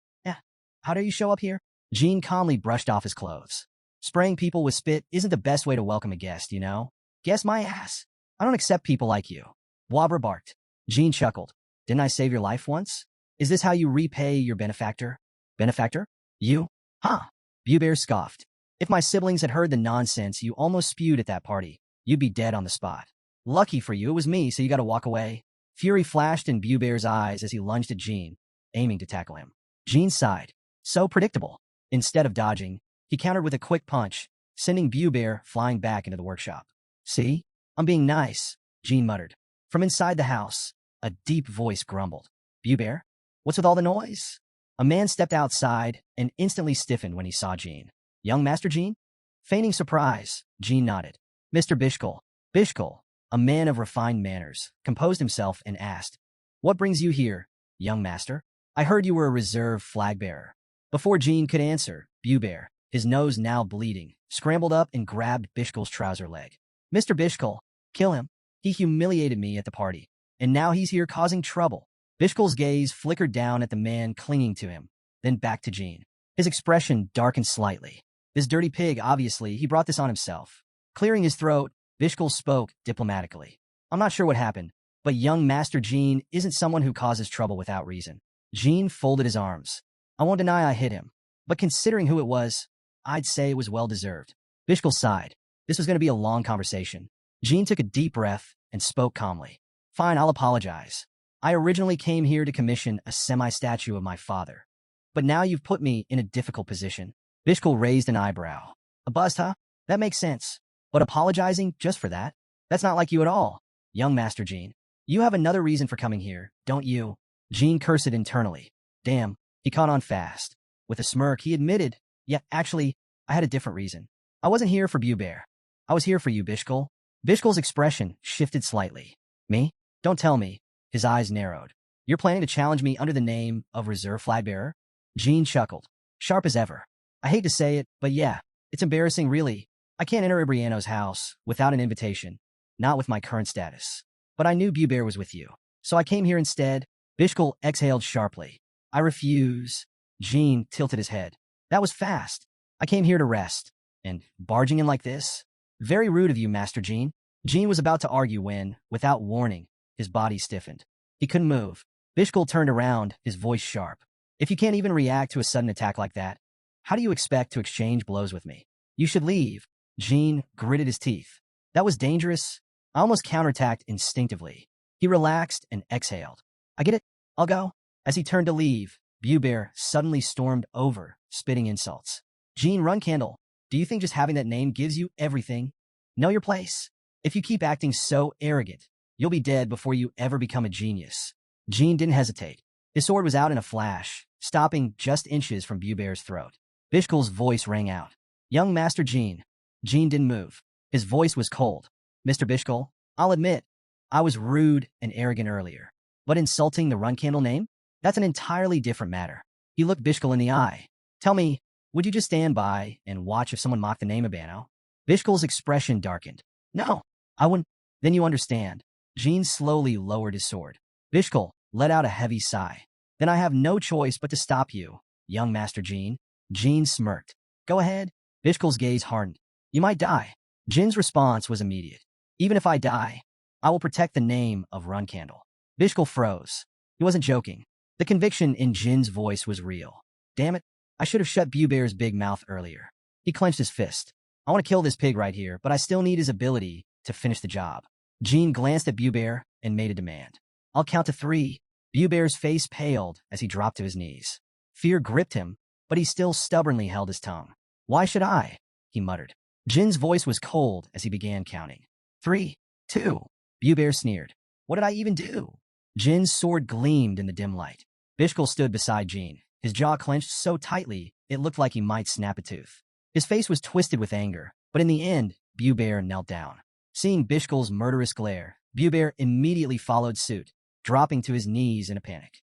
How dare you show up here?" Jean calmly brushed off his clothes. "Spraying people with spit isn't the best way to welcome a guest, you know? Guess my ass. I don't accept people like you." Boabre barked. Jean chuckled. "Didn't I save your life once? Is this how you repay your benefactor?" "Benefactor? You? Huh?" Boubert scoffed. "If my siblings had heard the nonsense you almost spewed at that party, you'd be dead on the spot. Lucky for you, it was me, so you gotta walk away." Fury flashed in Boubert's eyes as he lunged at Jean, aiming to tackle him. Jean sighed. So predictable. Instead of dodging, he countered with a quick punch, sending Boubert flying back into the workshop. "See? I'm being nice," Jean muttered. From inside the house, a deep voice grumbled. "Boubert? What's with all the noise?" A man stepped outside and instantly stiffened when he saw Jean. "Young Master Jean?" Feigning surprise, Jean nodded. "Mr. Bishkul." Bishkul, a man of refined manners, composed himself and asked, "What brings you here, young master? I heard you were a reserve flag-bearer." Before Jean could answer, Boubert, his nose now bleeding, scrambled up and grabbed Bishkul's trouser leg. "Mr. Bishkul, kill him. He humiliated me at the party, and now he's here causing trouble." Bishkul's gaze flickered down at the man clinging to him, then back to Jean. His expression darkened slightly. This dirty pig, obviously, he brought this on himself. Clearing his throat, Bishkul spoke diplomatically. "I'm not sure what happened, But young Master Jean isn't someone who causes trouble without reason. Jean folded his arms. I won't deny I hit him, but considering who it was, I'd say it was well-deserved. Bishkul sighed. This was going to be a long conversation. Jean took a deep breath and spoke calmly. Fine, I'll apologize. I originally came here to commission a semi-statue of my father. But now you've put me in a difficult position. Bishkul raised an eyebrow. A bust, huh? That makes sense. But apologizing just for that? That's not like you at all. Young Master Jean. You have another reason for coming here, don't you? Jean cursed internally. Damn, he caught on fast. With a smirk, he admitted, yeah, actually, I had a different reason. I wasn't here for Bear. I was here for you, Bishkul. Bishkul's expression shifted slightly. Me? Don't tell me. His eyes narrowed. You're planning to challenge me under the name of Reserve Flag Bearer? Jean chuckled. Sharp as ever. I hate to say it, but yeah, it's embarrassing, really. I can't enter Ibriano's house without an invitation. Not with my current status. But I knew Bear was with you. So I came here instead. Bishkul exhaled sharply. I refuse. Jean tilted his head. That was fast. I came here to rest. And barging in like this? Very rude of you, Master Jean. Jean was about to argue when, without warning, his body stiffened. He couldn't move. Bishkul turned around, his voice sharp. If you can't even react to a sudden attack like that, how do you expect to exchange blows with me? You should leave. Jean gritted his teeth. That was dangerous. I almost counterattacked instinctively. He relaxed and exhaled. I get it. I'll go. As he turned to leave, Bear suddenly stormed over, spitting insults. Jean Runcandel, do you think just having that name gives you everything? Know your place. If you keep acting so arrogant, you'll be dead before you ever become a genius. Jean didn't hesitate. His sword was out in a flash, stopping just inches from Bear's throat. Bishkul's voice rang out. Young Master Jean. Jean didn't move. His voice was cold. Mr. Bishkul, I'll admit, I was rude and arrogant earlier. But insulting the Runcandel name? That's an entirely different matter. He looked Bishkul in the eye. Tell me, would you just stand by and watch if someone mocked the name of Bano? Bishkul's expression darkened. No, I wouldn't. Then you understand. Jean slowly lowered his sword. Bishkul let out a heavy sigh. Then I have no choice but to stop you, young Master Jean. Jean smirked. Go ahead. Bishkul's gaze hardened. You might die. Jin's response was immediate. Even if I die, I will protect the name of Runcandel. Bishkul froze. He wasn't joking. The conviction in Jin's voice was real. Damn it, I should have shut Bear's big mouth earlier. He clenched his fist. I want to kill this pig right here, but I still need his ability to finish the job. Jean glanced at Bear and made a demand. I'll count to 3. Bear's face paled as he dropped to his knees. Fear gripped him, but he still stubbornly held his tongue. Why should I? He muttered. Jin's voice was cold as he began counting. 3, 2. Bear sneered. What did I even do? Jin's sword gleamed in the dim light. Bishkul stood beside Jean, his jaw clenched so tightly it looked like he might snap a tooth. His face was twisted with anger, but in the end, Bear knelt down. Seeing Bishkul's murderous glare, Bear immediately followed suit, dropping to his knees in a panic.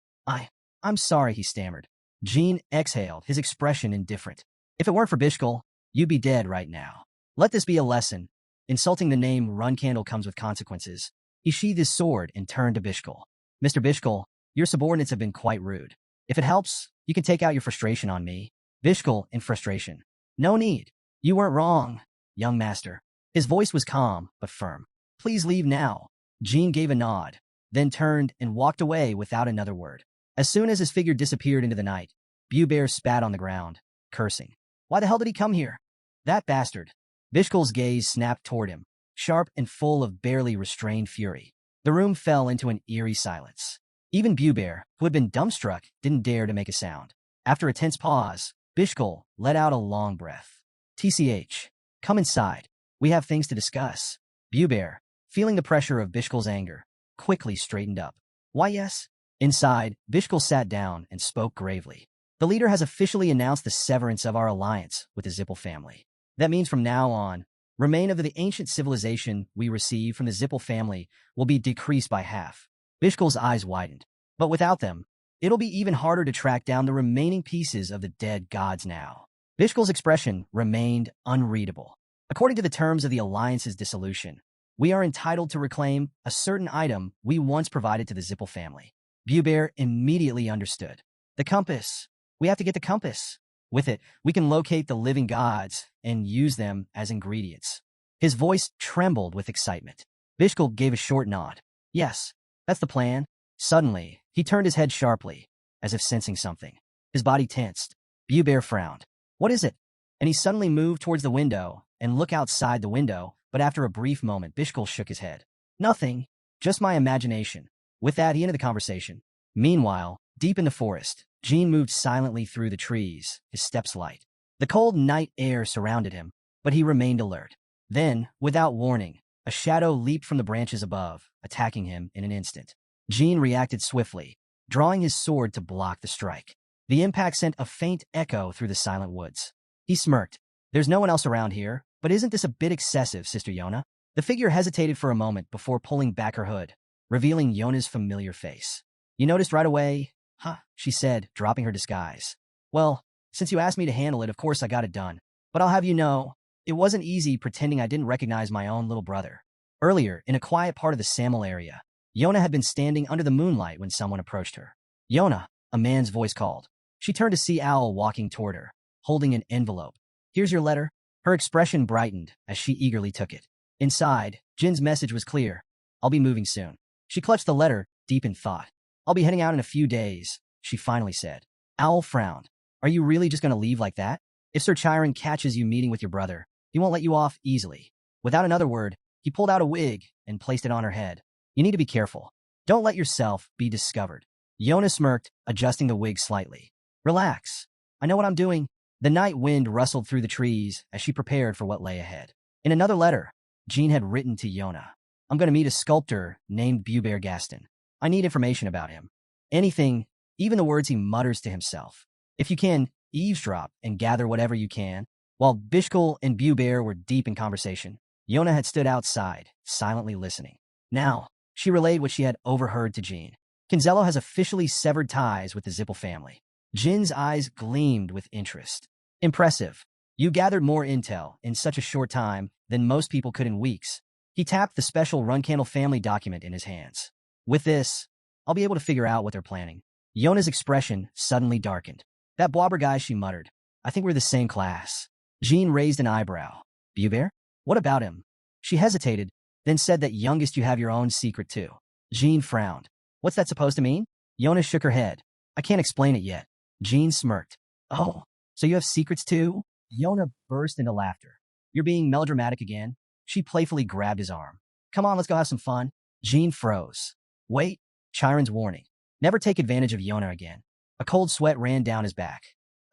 I'm sorry, he stammered. Jean exhaled, his expression indifferent. If it weren't for Bishkul, you'd be dead right now. Let this be a lesson. Insulting the name Runcandel comes with consequences. He sheathed his sword and turned to Bishkul. Mr. Bishkul, your subordinates have been quite rude. If it helps, you can take out your frustration on me. Bishkul in frustration. No need. You weren't wrong, young master. His voice was calm, but firm. Please leave now. Jean gave a nod, then turned and walked away without another word. As soon as his figure disappeared into the night, Bear spat on the ground, cursing. Why the hell did he come here? That bastard. Bishkul's gaze snapped toward him, sharp and full of barely restrained fury. The room fell into an eerie silence. Even Bear, who had been dumbstruck, didn't dare to make a sound. After a tense pause, Bishkul let out a long breath. TCH, come inside. We have things to discuss. Bear, feeling the pressure of Bishkul's anger, quickly straightened up. Why yes? Inside, Bishkul sat down and spoke gravely. The leader has officially announced the severance of our alliance with the Zippel family. That means from now on, remain of the ancient civilization we receive from the Zippel family will be decreased by half. Bishkul's eyes widened. But without them, it'll be even harder to track down the remaining pieces of the dead gods now. Bishkul's expression remained unreadable. According to the terms of the alliance's dissolution, we are entitled to reclaim a certain item we once provided to the Zippel family. Bear immediately understood. The compass. We have to get the compass. With it, we can locate the living gods and use them as ingredients. His voice trembled with excitement. Bishkul gave a short nod. Yes, That's the plan. Suddenly, he turned his head sharply, as if sensing something. His body tensed. Bear frowned. What is it? And he suddenly moved towards the window and looked outside the window, but after a brief moment, Bishkul shook his head. Nothing. Just my imagination. With that, he ended the conversation. Meanwhile, deep in the forest, Jean moved silently through the trees, his steps light. The cold night air surrounded him, but he remained alert. Then, without warning, a shadow leaped from the branches above, attacking him in an instant. Jean reacted swiftly, drawing his sword to block the strike. The impact sent a faint echo through the silent woods. He smirked. There's no one else around here, but isn't this a bit excessive, Sister Yona? The figure hesitated for a moment before pulling back her hood, revealing Yona's familiar face. You noticed right away? Huh, she said, dropping her disguise. Well, since you asked me to handle it, of course I got it done. But I'll have you know, it wasn't easy pretending I didn't recognize my own little brother. Earlier, in a quiet part of the Samel area, Yona had been standing under the moonlight when someone approached her. Yona, a man's voice called. She turned to see Owl walking toward her, holding an envelope. Here's your letter. Her expression brightened as she eagerly took it. Inside, Jin's message was clear. I'll be moving soon. She clutched the letter, deep in thought. I'll be heading out in a few days, she finally said. Owl frowned. Are you really just going to leave like that? If Sir Chiron catches you meeting with your brother, he won't let you off easily. Without another word, he pulled out a wig and placed it on her head. You need to be careful. Don't let yourself be discovered. Yona smirked, adjusting the wig slightly. Relax. I know what I'm doing. The night wind rustled through the trees as she prepared for what lay ahead. In another letter, Jean had written to Yona. I'm going to meet a sculptor named Bear Gaston. I need information about him. Anything, even the words he mutters to himself. If you can, eavesdrop and gather whatever you can. While Bishkul and Bear were deep in conversation, Yona had stood outside, silently listening. Now, she relayed what she had overheard to Jean. Kinzello has officially severed ties with the Zippel family. Jin's eyes gleamed with interest. Impressive. You gathered more intel in such a short time than most people could in weeks. He tapped the special Runcandel family document in his hands. With this, I'll be able to figure out what they're planning. Yona's expression suddenly darkened. That Blobber guy, she muttered. I think we're the same class. Jean raised an eyebrow. Bear? What about him? She hesitated, then said that youngest you have your own secret too. Jean frowned. What's that supposed to mean? Yona shook her head. I can't explain it yet. Jean smirked. Oh, so you have secrets too? Yona burst into laughter. You're being melodramatic again. She playfully grabbed his arm. Come on, let's go have some fun. Jean froze. Wait, Chiron's warning. Never take advantage of Yona again. A cold sweat ran down his back.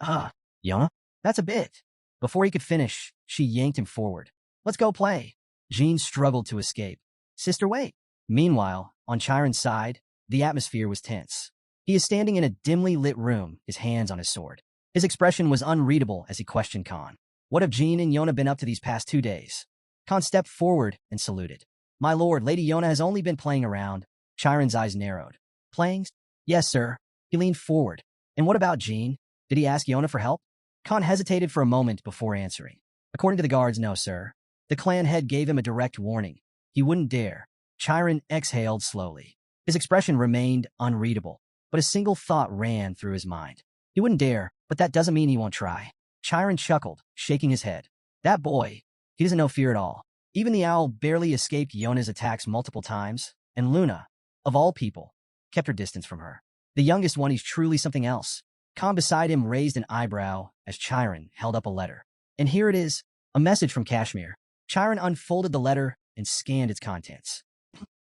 Yona? That's a bit. Before he could finish, she yanked him forward. Let's go play. Jean struggled to escape. Sister, wait. Meanwhile, on Chiron's side, the atmosphere was tense. He is standing in a dimly lit room, his hands on his sword. His expression was unreadable as he questioned Khan. What have Jean and Yona been up to these past 2 days? Khan stepped forward and saluted. My lord, Lady Yona has only been playing around. Chiron's eyes narrowed. Playing? Yes, sir. He leaned forward. And what about Jean? Did he ask Yona for help? Khan hesitated for a moment before answering. According to the guards, no, sir. The clan head gave him a direct warning. He wouldn't dare. Chiron exhaled slowly. His expression remained unreadable, but a single thought ran through his mind. He wouldn't dare, but that doesn't mean he won't try. Chiron chuckled, shaking his head. That boy, he doesn't know fear at all. Even the owl barely escaped Yona's attacks multiple times, and Luna, of all people, kept her distance from her. The youngest one, he's truly something else. Khan beside him raised an eyebrow as Chiron held up a letter. And here it is, a message from Kashmir. Chiron unfolded the letter and scanned its contents.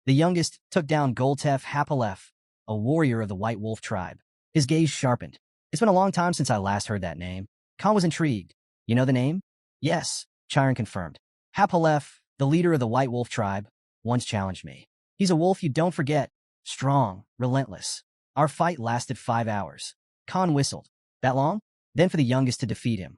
The youngest took down Goltef Hapalef, a warrior of the White Wolf tribe. His gaze sharpened. It's been a long time since I last heard that name. Khan was intrigued. You know the name? Yes, Chiron confirmed. Hapalef, the leader of the White Wolf tribe, once challenged me. He's a wolf you don't forget. Strong, relentless. Our fight lasted 5 hours. Khan whistled. That long? Then for the youngest to defeat him.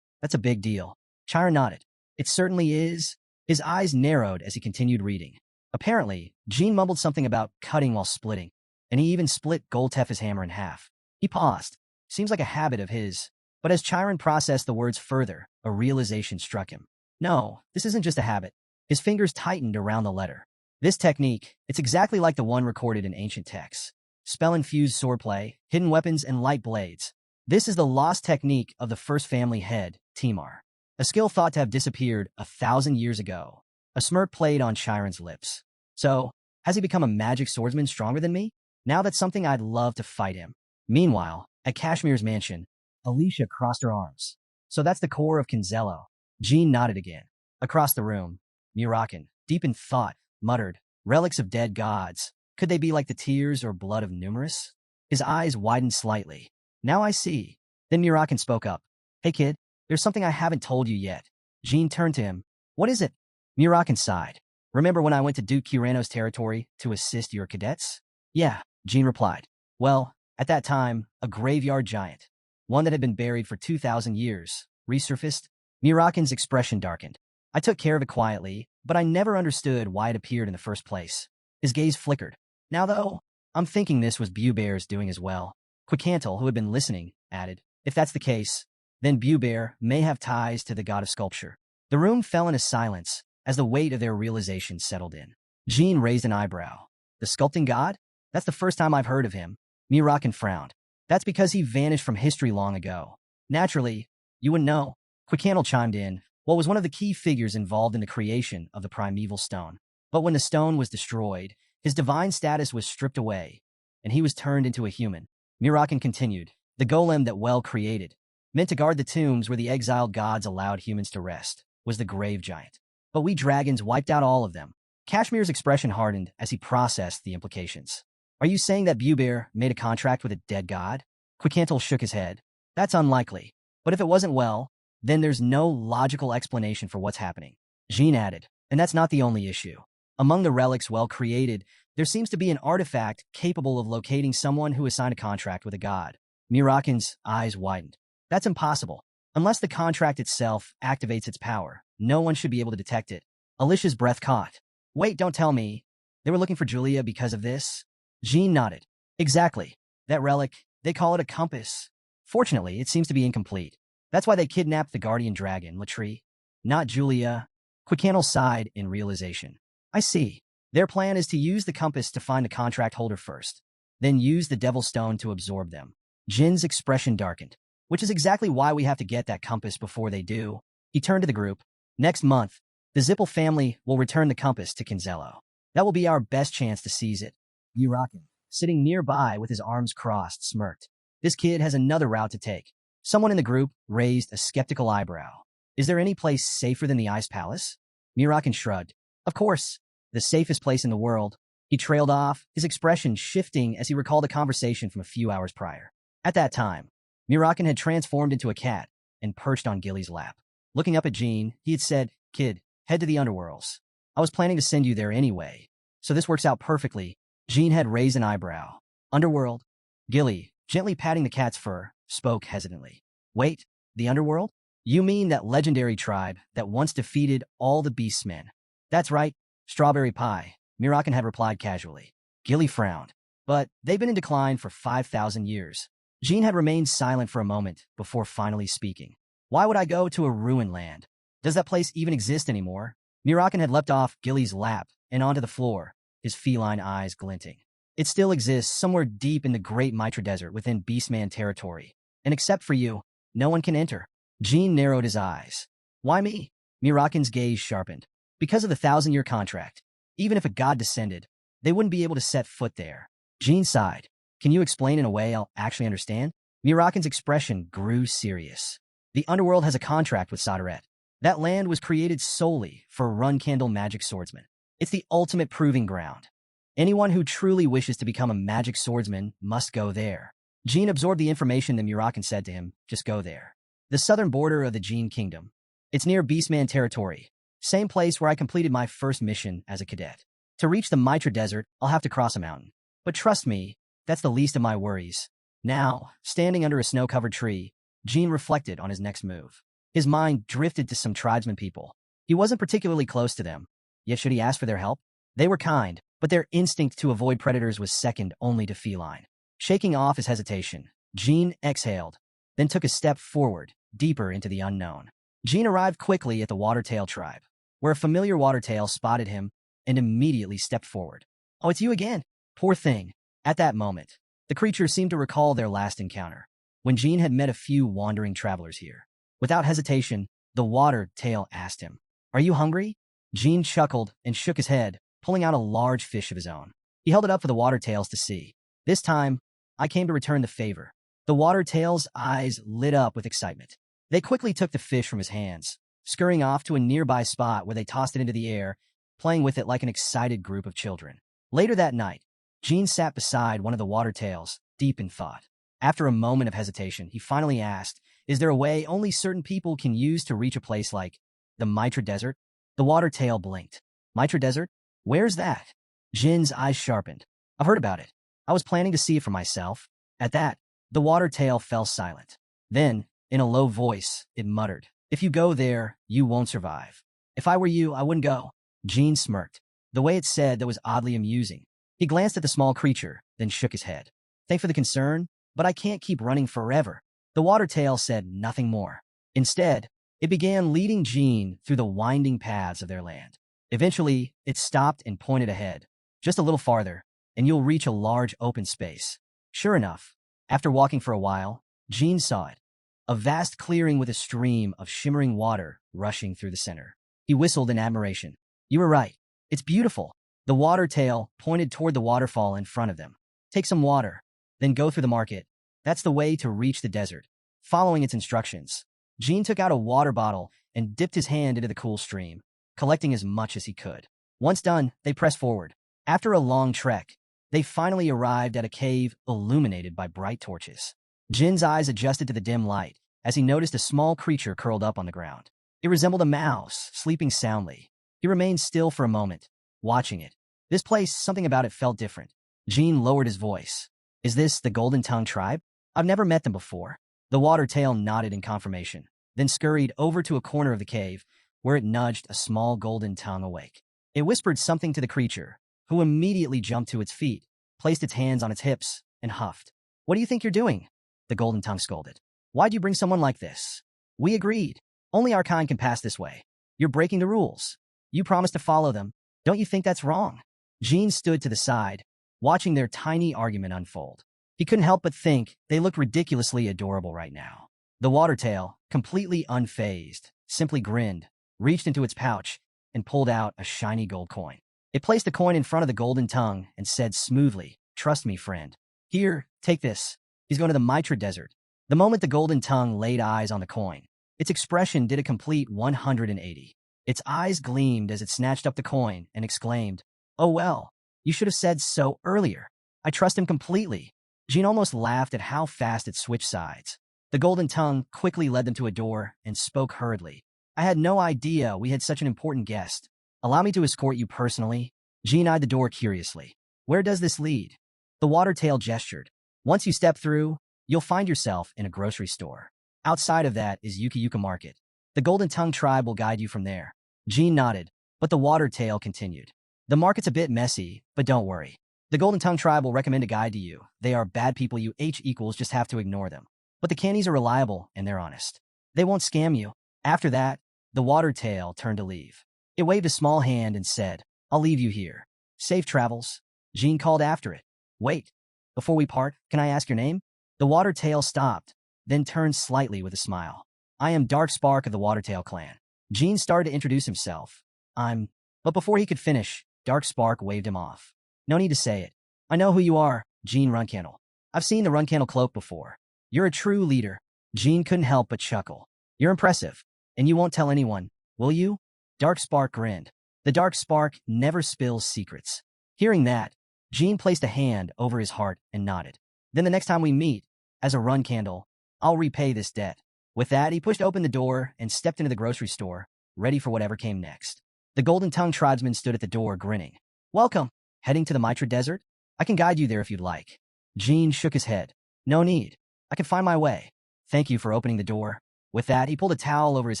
That's a big deal. Chiron nodded. It certainly is. His eyes narrowed as he continued reading. Apparently, Jean mumbled something about cutting while splitting, and he even split Goltef's hammer in half. He paused. Seems like a habit of his. But as Chiron processed the words further, a realization struck him. No, this isn't just a habit. His fingers tightened around the letter. This technique, it's exactly like the one recorded in ancient texts. Spell-infused swordplay, hidden weapons, and light blades. This is the lost technique of the first family head, Timar. A skill thought to have disappeared 1,000 years ago. A smirk played on Chiron's lips. So, Has he become a magic swordsman stronger than me? Now that's something I'd love to fight him. Meanwhile, at Kashmir's mansion, Alicia crossed her arms. So that's the core of Kinzello. Jean nodded again. Across the room, Murakan, deep in thought, muttered, relics of dead gods. Could they be like the tears or blood of numerous? His eyes widened slightly. Now I see. Then Murakan spoke up. Hey kid, there's something I haven't told you yet. Jean turned to him. What is it? Murakan sighed. Remember when I went to Duke Kirano's territory to assist your cadets? Yeah, Jean replied. Well, at that time, a graveyard giant, one that had been buried for 2,000 years, resurfaced. Murakan's expression darkened. I took care of it quietly, but I never understood why it appeared in the first place. His gaze flickered. Now though, I'm thinking this was Bubear's doing as well. Quicantel, who had been listening, added, if that's the case, then Bubear may have ties to the god of sculpture. The room fell into silence as the weight of their realization settled in. Jean raised an eyebrow. The sculpting god? That's the first time I've heard of him. Murakan frowned. That's because he vanished from history long ago. Naturally, you wouldn't know. Quicantel chimed in. Well, was one of the key figures involved in the creation of the primeval stone. But when the stone was destroyed, his divine status was stripped away, and he was turned into a human. Murakan continued. The golem that well created, meant to guard the tombs where the exiled gods allowed humans to rest, was the grave giant. But we dragons wiped out all of them. Kashmir's expression hardened as he processed the implications. Are you saying that Bubear made a contract with a dead god? Quicantel shook his head. That's unlikely. But if it wasn't well, then there's no logical explanation for what's happening. Jean added, and that's not the only issue. Among the relics well created, there seems to be an artifact capable of locating someone who has signed a contract with a god. Murakan's eyes widened. That's impossible. Unless the contract itself activates its power, no one should be able to detect it. Alicia's breath caught. Wait, don't tell me. They were looking for Julia because of this? Jean nodded. Exactly. That relic, they call it a compass. Fortunately, it seems to be incomplete. That's why they kidnapped the guardian dragon, Latri. Not Julia. Quicantel sighed in realization. I see. Their plan is to use the compass to find the contract holder first, then use the Devil Stone to absorb them. Jin's expression darkened, which is exactly why we have to get that compass before they do. He turned to the group. Next month, the Zippel family will return the compass to Kinzello. That will be our best chance to seize it. Murakan, sitting nearby with his arms crossed, smirked. This kid has another route to take. Someone in the group raised a skeptical eyebrow. Is there any place safer than the Ice Palace? Murakan shrugged. Of course, the safest place in the world. He trailed off, his expression shifting as he recalled a conversation from a few hours prior. At that time, Murakan had transformed into a cat and perched on Gilly's lap. Looking up at Jean, he had said, Kid, head to the underworlds. I was planning to send you there anyway, so this works out perfectly. Jean had raised an eyebrow. Underworld? Gilly, gently patting the cat's fur, spoke hesitantly. Wait, the underworld? You mean that legendary tribe that once defeated all the beastmen? That's right, Strawberry Pie, Murakan had replied casually. Gilly frowned. But they've been in decline for 5,000 years. Jean had remained silent for a moment before finally speaking. Why would I go to a ruined land? Does that place even exist anymore? Murakan had leapt off Gilly's lap and onto the floor, his feline eyes glinting. It still exists somewhere deep in the Great Mitra Desert within Beastman territory. And except for you, no one can enter. Jean narrowed his eyes. Why me? Murakan's gaze sharpened. Because of the 1,000-year contract. Even if a god descended, they wouldn't be able to set foot there. Jean sighed. Can you explain in a way I'll actually understand? Murakan's expression grew serious. The underworld has a contract with Sodaret. That land was created solely for Runcandel magic swordsmen. It's the ultimate proving ground. Anyone who truly wishes to become a magic swordsman must go there. Jean absorbed the information that Murakan said to him. Just go there. The southern border of the Jean Kingdom. It's near Beastman territory. Same place where I completed my first mission as a cadet. To reach the Mitra Desert, I'll have to cross a mountain. But trust me, that's the least of my worries. Now, standing under a snow-covered tree, Jean reflected on his next move. His mind drifted to some tribesmen people. He wasn't particularly close to them. Yet should he ask for their help? They were kind, but their instinct to avoid predators was second only to feline. Shaking off his hesitation, Jean exhaled, then took a step forward, deeper into the unknown. Jean arrived quickly at the Watertail tribe, where a familiar Watertail spotted him and immediately stepped forward. Oh, it's you again. Poor thing. At that moment, the creature seemed to recall their last encounter, when Jean had met a few wandering travelers here. Without hesitation, the Watertail asked him, Are you hungry? Jean chuckled and shook his head. pulling out a large fish of his own. He held it up for the water tails to see. This time, I came to return the favor. The water tails' eyes lit up with excitement. They quickly took the fish from his hands, scurrying off to a nearby spot where they tossed it into the air, playing with it like an excited group of children. Later that night, Jean sat beside one of the water tails, deep in thought. After a moment of hesitation, he finally asked, "Is there a way only certain people can use to reach a place like the Mitra Desert?" The water tail blinked. "Mitra Desert? Where's that?" Jin's eyes sharpened. "I've heard about it. I was planning to see it for myself." At that, the water tail fell silent. Then, in a low voice, it muttered, "If you go there, you won't survive. If I were you, I wouldn't go." Jean smirked. The way it said that was oddly amusing. He glanced at the small creature, then shook his head. "Thanks for the concern, but I can't keep running forever." The water tail said nothing more. Instead, it began leading Jean through the winding paths of their land. Eventually, it stopped and pointed ahead. "Just a little farther, and you'll reach a large open space." Sure enough, after walking for a while, Jean saw it. A vast clearing with a stream of shimmering water rushing through the center. He whistled in admiration. "You were right. It's beautiful." The water tail pointed toward the waterfall in front of them. "Take some water, then go through the market. That's the way to reach the desert." Following its instructions, Jean took out a water bottle and dipped his hand into the cool stream, collecting as much as he could. Once done, they pressed forward. After a long trek, they finally arrived at a cave illuminated by bright torches. Jin's eyes adjusted to the dim light as he noticed a small creature curled up on the ground. It resembled a mouse, sleeping soundly. He remained still for a moment, watching it. This place, something about it felt different. Jin lowered his voice. "Is this the Golden Tongue tribe? I've never met them before." The water tail nodded in confirmation, then scurried over to a corner of the cave, where it nudged a small golden tongue awake. It whispered something to the creature, who immediately jumped to its feet, placed its hands on its hips, and huffed. "What do you think you're doing?" the golden tongue scolded. "Why'd you bring someone like this?" "We agreed. Only our kind can pass this way. You're breaking the rules. You promised to follow them. Don't you think that's wrong?" Jean stood to the side, watching their tiny argument unfold. He couldn't help but think they looked ridiculously adorable right now. The water tail, completely unfazed, simply grinned, reached into its pouch, and pulled out a shiny gold coin. It placed the coin in front of the golden tongue and said smoothly, "Trust me, friend. Here, take this. He's going to the Mitra Desert." The moment the golden tongue laid eyes on the coin, its expression did a complete 180. Its eyes gleamed as it snatched up the coin and exclaimed, "Oh well, you should have said so earlier. I trust him completely." Jean almost laughed at how fast it switched sides. The golden tongue quickly led them to a door and spoke hurriedly. "I had no idea we had such an important guest. Allow me to escort you personally." Jean eyed the door curiously. "Where does this lead?" The water tail gestured. "Once you step through, you'll find yourself in a grocery store. Outside of that is Yuka Market. The Golden Tongue tribe will guide you from there." Jean nodded, but the water tail continued. "The market's a bit messy, but don't worry. The Golden Tongue tribe will recommend a guide to you. They are bad people, you just have to ignore them. But the candies are reliable and they're honest. They won't scam you." After that, the water tail turned to leave. It waved a small hand and said, "I'll leave you here. Safe travels." Jean called after it. "Wait. Before we part, can I ask your name?" The water tail stopped, then turned slightly with a smile. "I am Dark Spark of the Watertail clan." Jean started to introduce himself. But before he could finish, Dark Spark waved him off. "No need to say it. I know who you are, Jean Runcandel. I've seen the Runcandel cloak before. You're a true leader." Jean couldn't help but chuckle. "You're impressive. And you won't tell anyone, will you?" Dark Spark grinned. The Dark Spark never spills secrets. Hearing that, Jean placed a hand over his heart and nodded. "Then the next time we meet, as a Runcandel, I'll repay this debt." With that, he pushed open the door and stepped into the grocery store, ready for whatever came next. The Golden Tongue tribesman stood at the door, grinning. "Welcome. Heading to the Mitra Desert? I can guide you there if you'd like." Jean shook his head. "No need. I can find my way. Thank you for opening the door." With that, he pulled a towel over his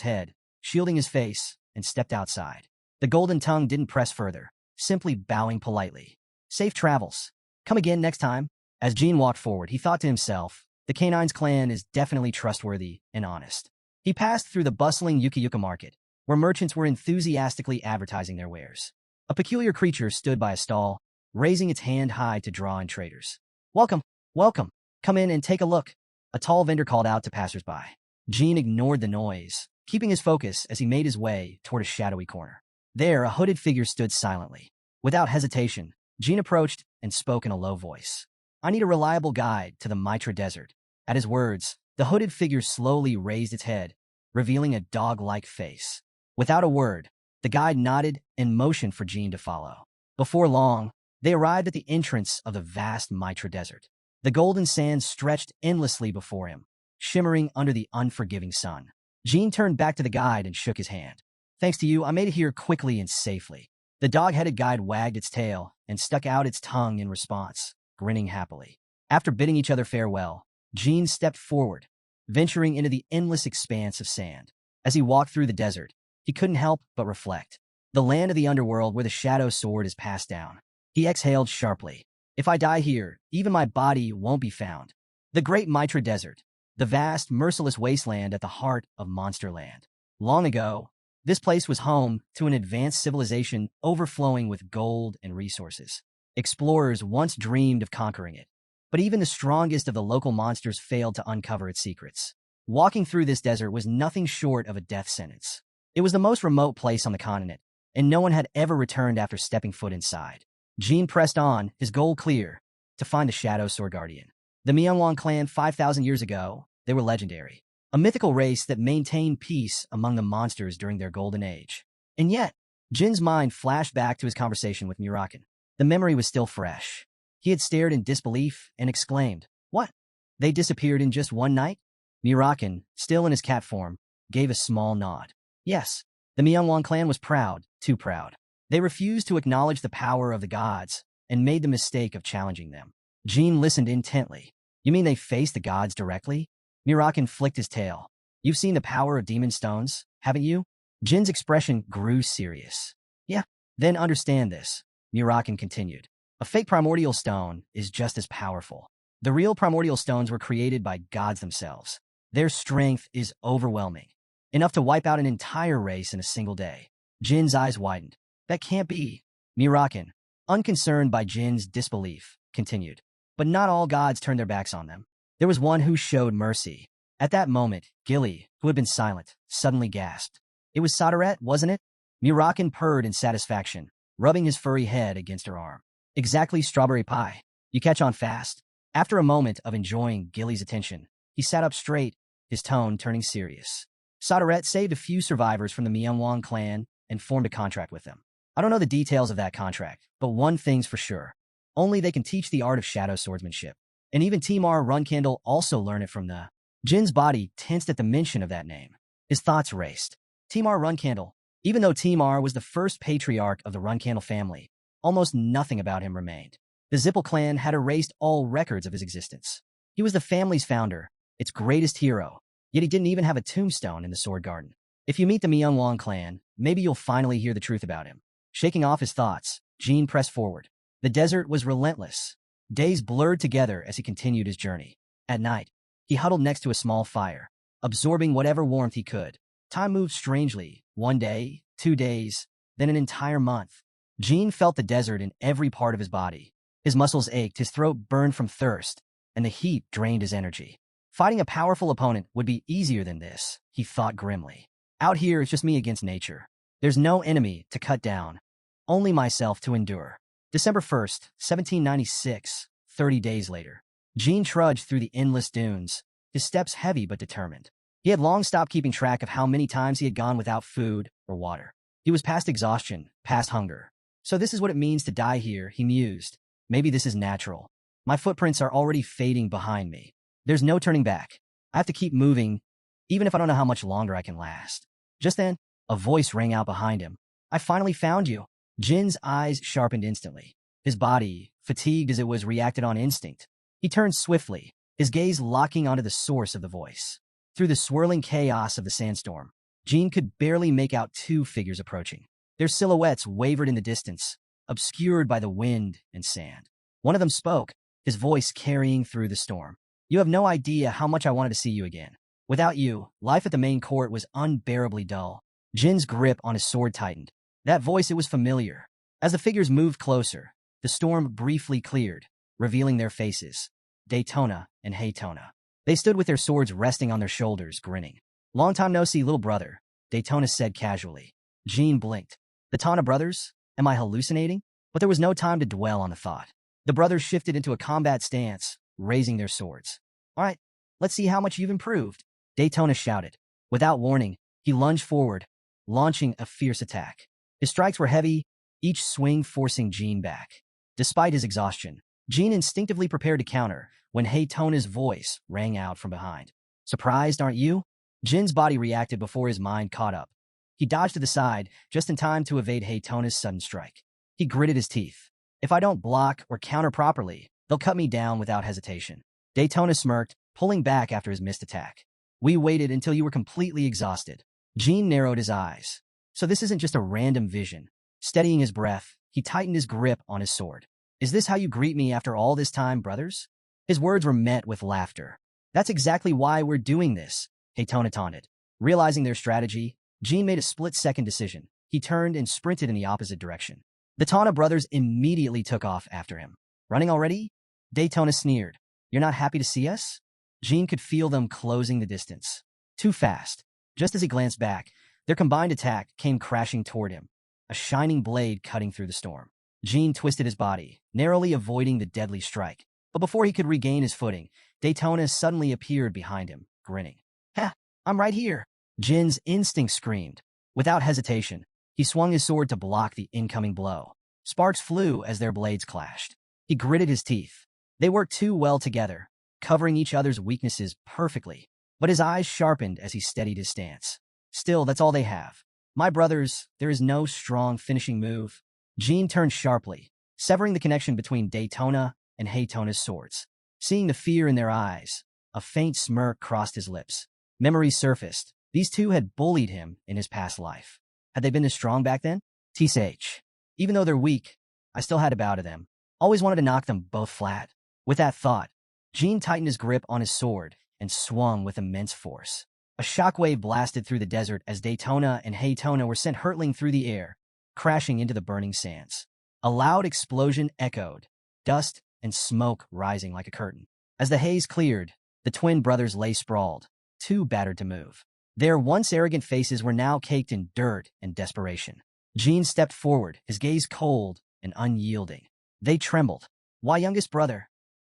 head, shielding his face, and stepped outside. The Golden Tongue didn't press further, simply bowing politely. "Safe travels. Come again next time." As Jean walked forward, he thought to himself, the Canine's clan is definitely trustworthy and honest. He passed through the bustling Yuka Market, where merchants were enthusiastically advertising their wares. A peculiar creature stood by a stall, raising its hand high to draw in traders. "Welcome, welcome. Come in and take a look," a tall vendor called out to passersby. Jean ignored the noise, keeping his focus as he made his way toward a shadowy corner. There, a hooded figure stood silently. Without hesitation, Jean approached and spoke in a low voice. I need a reliable guide to the Mitra Desert. At his words, the hooded figure slowly raised its head, revealing a dog-like face. Without a word, the guide nodded and motioned for Jean to follow. Before long, they arrived at the entrance of the vast Mitra Desert. The golden sands stretched endlessly before him, shimmering under the unforgiving sun. Jean turned back to the guide and shook his hand. Thanks to you, I made it here quickly and safely. The dog-headed guide wagged its tail and stuck out its tongue in response, grinning happily. After bidding each other farewell, Jean stepped forward, venturing into the endless expanse of sand. As he walked through the desert, he couldn't help but reflect. The land of the underworld where the shadow sword is passed down. He exhaled sharply. If I die here, even my body won't be found. The great Mitra Desert, the vast, merciless wasteland at the heart of Monsterland. Long ago, this place was home to an advanced civilization overflowing with gold and resources. Explorers once dreamed of conquering it, but even the strongest of the local monsters failed to uncover its secrets. Walking through this desert was nothing short of a death sentence. It was the most remote place on the continent, and no one had ever returned after stepping foot inside. Jean pressed on, his goal clear, to find the Shadow Sword Guardian. The Manhwa clan 5,000 years ago, they were legendary. A mythical race that maintained peace among the monsters during their golden age. And yet, Jin's mind flashed back to his conversation with Murakan. The memory was still fresh. He had stared in disbelief and exclaimed, "What? They disappeared in just one night?" Murakan, still in his cat form, gave a small nod. Yes, the Manhwa clan was proud, too proud. They refused to acknowledge the power of the gods and made the mistake of challenging them. Jean listened intently. You mean they faced the gods directly? Murakan flicked his tail. You've seen the power of demon stones, haven't you? Jin's expression grew serious. Yeah, then understand this, Murakan continued. A fake primordial stone is just as powerful. The real primordial stones were created by gods themselves. Their strength is overwhelming, enough to wipe out an entire race in a single day. Jin's eyes widened. That can't be. Murakan, unconcerned by Jin's disbelief, continued. But not all gods turned their backs on them. There was one who showed mercy. At that moment, Gilly, who had been silent, suddenly gasped. It was Sodaret, wasn't it? Murakan purred in satisfaction, rubbing his furry head against her arm. Exactly, strawberry pie. You catch on fast. After a moment of enjoying Gilly's attention, he sat up straight, his tone turning serious. Sodaret saved a few survivors from the Manhwa clan and formed a contract with them. I don't know the details of that contract, but one thing's for sure. Only they can teach the art of shadow swordsmanship. And even Timar Runcandel also learned it from the... Jin's body tensed at the mention of that name. His thoughts raced. Timar Runcandel. Even though Timar was the first patriarch of the Runcandel family, almost nothing about him remained. The Zippel clan had erased all records of his existence. He was the family's founder, its greatest hero, yet he didn't even have a tombstone in the Sword Garden. If you meet the Manhwa clan, maybe you'll finally hear the truth about him. Shaking off his thoughts, Jean pressed forward. The desert was relentless. Days blurred together as he continued his journey. At night, he huddled next to a small fire, absorbing whatever warmth he could. Time moved strangely. 1 day, 2 days, then an entire month. Jean felt the desert in every part of his body. His muscles ached, his throat burned from thirst, and the heat drained his energy. Fighting a powerful opponent would be easier than this, he thought grimly. Out here, it's just me against nature. There's no enemy to cut down, only myself to endure. December 1st, 1796, 30 days later. Jean trudged through the endless dunes, his steps heavy but determined. He had long stopped keeping track of how many times he had gone without food or water. He was past exhaustion, past hunger. So this is what it means to die here, he mused. Maybe this is natural. My footprints are already fading behind me. There's no turning back. I have to keep moving, even if I don't know how much longer I can last. Just then, a voice rang out behind him. I finally found you. Jin's eyes sharpened instantly. His body, fatigued as it was, reacted on instinct. He turned swiftly, his gaze locking onto the source of the voice. Through the swirling chaos of the sandstorm, Jean could barely make out 2 figures approaching. Their silhouettes wavered in the distance, obscured by the wind and sand. One of them spoke, his voice carrying through the storm. You have no idea how much I wanted to see you again. Without you, life at the main court was unbearably dull. Jin's grip on his sword tightened. That voice, it was familiar. As the figures moved closer, the storm briefly cleared, revealing their faces. Daytona and Haytona. They stood with their swords resting on their shoulders, grinning. Long time no see, little brother, Daytona said casually. Jean blinked. The Tana brothers? Am I hallucinating? But there was no time to dwell on the thought. The brothers shifted into a combat stance, raising their swords. All right, let's see how much you've improved, Daytona shouted. Without warning, he lunged forward, launching a fierce attack. His strikes were heavy, each swing forcing Jean back. Despite his exhaustion, Jean instinctively prepared to counter when Daytona's voice rang out from behind. Surprised, aren't you? Jin's body reacted before his mind caught up. He dodged to the side, just in time to evade Daytona's sudden strike. He gritted his teeth. If I don't block or counter properly, they'll cut me down without hesitation. Daytona smirked, pulling back after his missed attack. We waited until you were completely exhausted. Jean narrowed his eyes. So this isn't just a random vision. Steadying his breath, he tightened his grip on his sword. Is this how you greet me after all this time, brothers? His words were met with laughter. That's exactly why we're doing this, Daytona taunted. Realizing their strategy, Jean made a split-second decision. He turned and sprinted in the opposite direction. The Tana brothers immediately took off after him. Running already? Daytona sneered. You're not happy to see us? Jean could feel them closing the distance. Too fast. Just as he glanced back, their combined attack came crashing toward him, a shining blade cutting through the storm. Jean twisted his body, narrowly avoiding the deadly strike. But before he could regain his footing, Daytona suddenly appeared behind him, grinning. Ha! I'm right here! Jin's instinct screamed. Without hesitation, he swung his sword to block the incoming blow. Sparks flew as their blades clashed. He gritted his teeth. They worked too well together, covering each other's weaknesses perfectly. But his eyes sharpened as he steadied his stance. Still, that's all they have. My brothers, there is no strong finishing move. Jean turned sharply, severing the connection between Daytona and Daytona's swords. Seeing the fear in their eyes, a faint smirk crossed his lips. Memories surfaced. These two had bullied him in his past life. Had they been this strong back then? TSH. Even though they're weak, I still had to bow to them. Always wanted to knock them both flat. With that thought, Jean tightened his grip on his sword and swung with immense force. A shockwave blasted through the desert as Daytona and Daytona were sent hurtling through the air, crashing into the burning sands. A loud explosion echoed, dust and smoke rising like a curtain. As the haze cleared, the twin brothers lay sprawled, too battered to move. Their once arrogant faces were now caked in dirt and desperation. Jean stepped forward, his gaze cold and unyielding. They trembled. Why, youngest brother?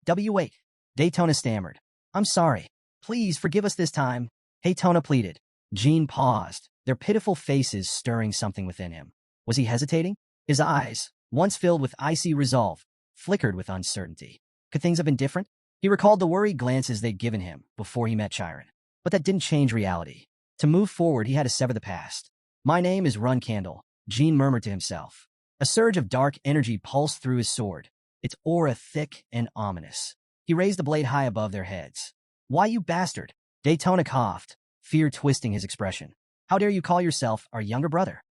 Wait. Daytona stammered. I'm sorry. Please forgive us this time. Daytona pleaded. Jean paused, their pitiful faces stirring something within him. Was he hesitating? His eyes, once filled with icy resolve, flickered with uncertainty. Could things have been different? He recalled the worried glances they'd given him before he met Chiron. But that didn't change reality. To move forward, he had to sever the past. My name is Runcandel, Jean murmured to himself. A surge of dark energy pulsed through his sword, its aura thick and ominous. He raised the blade high above their heads. Why, you bastard? Daytona coughed, fear twisting his expression. How dare you call yourself our younger brother?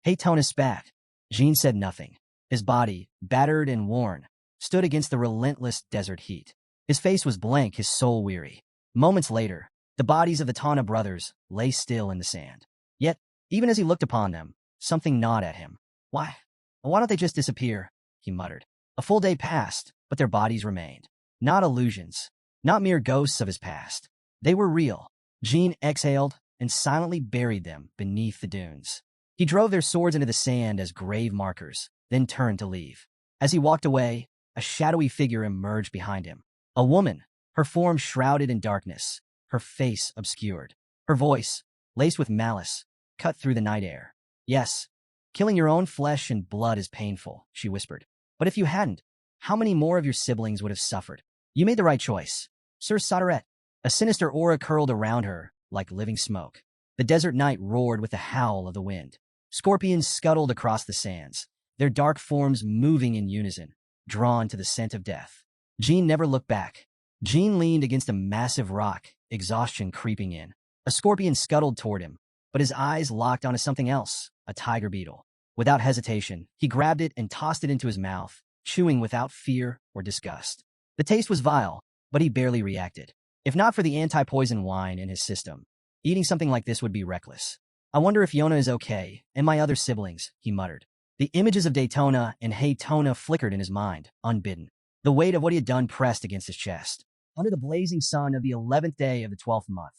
Daytona spat. Jean said nothing. His body, battered and worn, stood against the relentless desert heat. His face was blank, his soul weary. Moments later, the bodies of the Tana brothers lay still in the sand. Yet, even as he looked upon them, something gnawed at him. Why don't they just disappear? He muttered. A full day passed, but their bodies remained. Not illusions, not mere ghosts of his past. They were real. Jean exhaled and silently buried them beneath the dunes. He drove their swords into the sand as grave markers, then turned to leave. As he walked away, a shadowy figure emerged behind him. A woman, her form shrouded in darkness, her face obscured. Her voice, laced with malice, cut through the night air. Yes, killing your own flesh and blood is painful, she whispered. But if you hadn't, how many more of your siblings would have suffered? You made the right choice, Sir Soderette. A sinister aura curled around her like living smoke. The desert night roared with the howl of the wind. Scorpions scuttled across the sands, their dark forms moving in unison, drawn to the scent of death. Jean never looked back. Jean leaned against a massive rock, exhaustion creeping in. A scorpion scuttled toward him, but his eyes locked onto something else, a tiger beetle. Without hesitation, he grabbed it and tossed it into his mouth, chewing without fear or disgust. The taste was vile, but he barely reacted. If not for the anti-poison wine in his system, eating something like this would be reckless. I wonder if Yona is okay, and my other siblings, he muttered. The images of Daytona and Daytona flickered in his mind, unbidden. The weight of what he had done pressed against his chest. Under the blazing sun of the 11th day of the 12th month,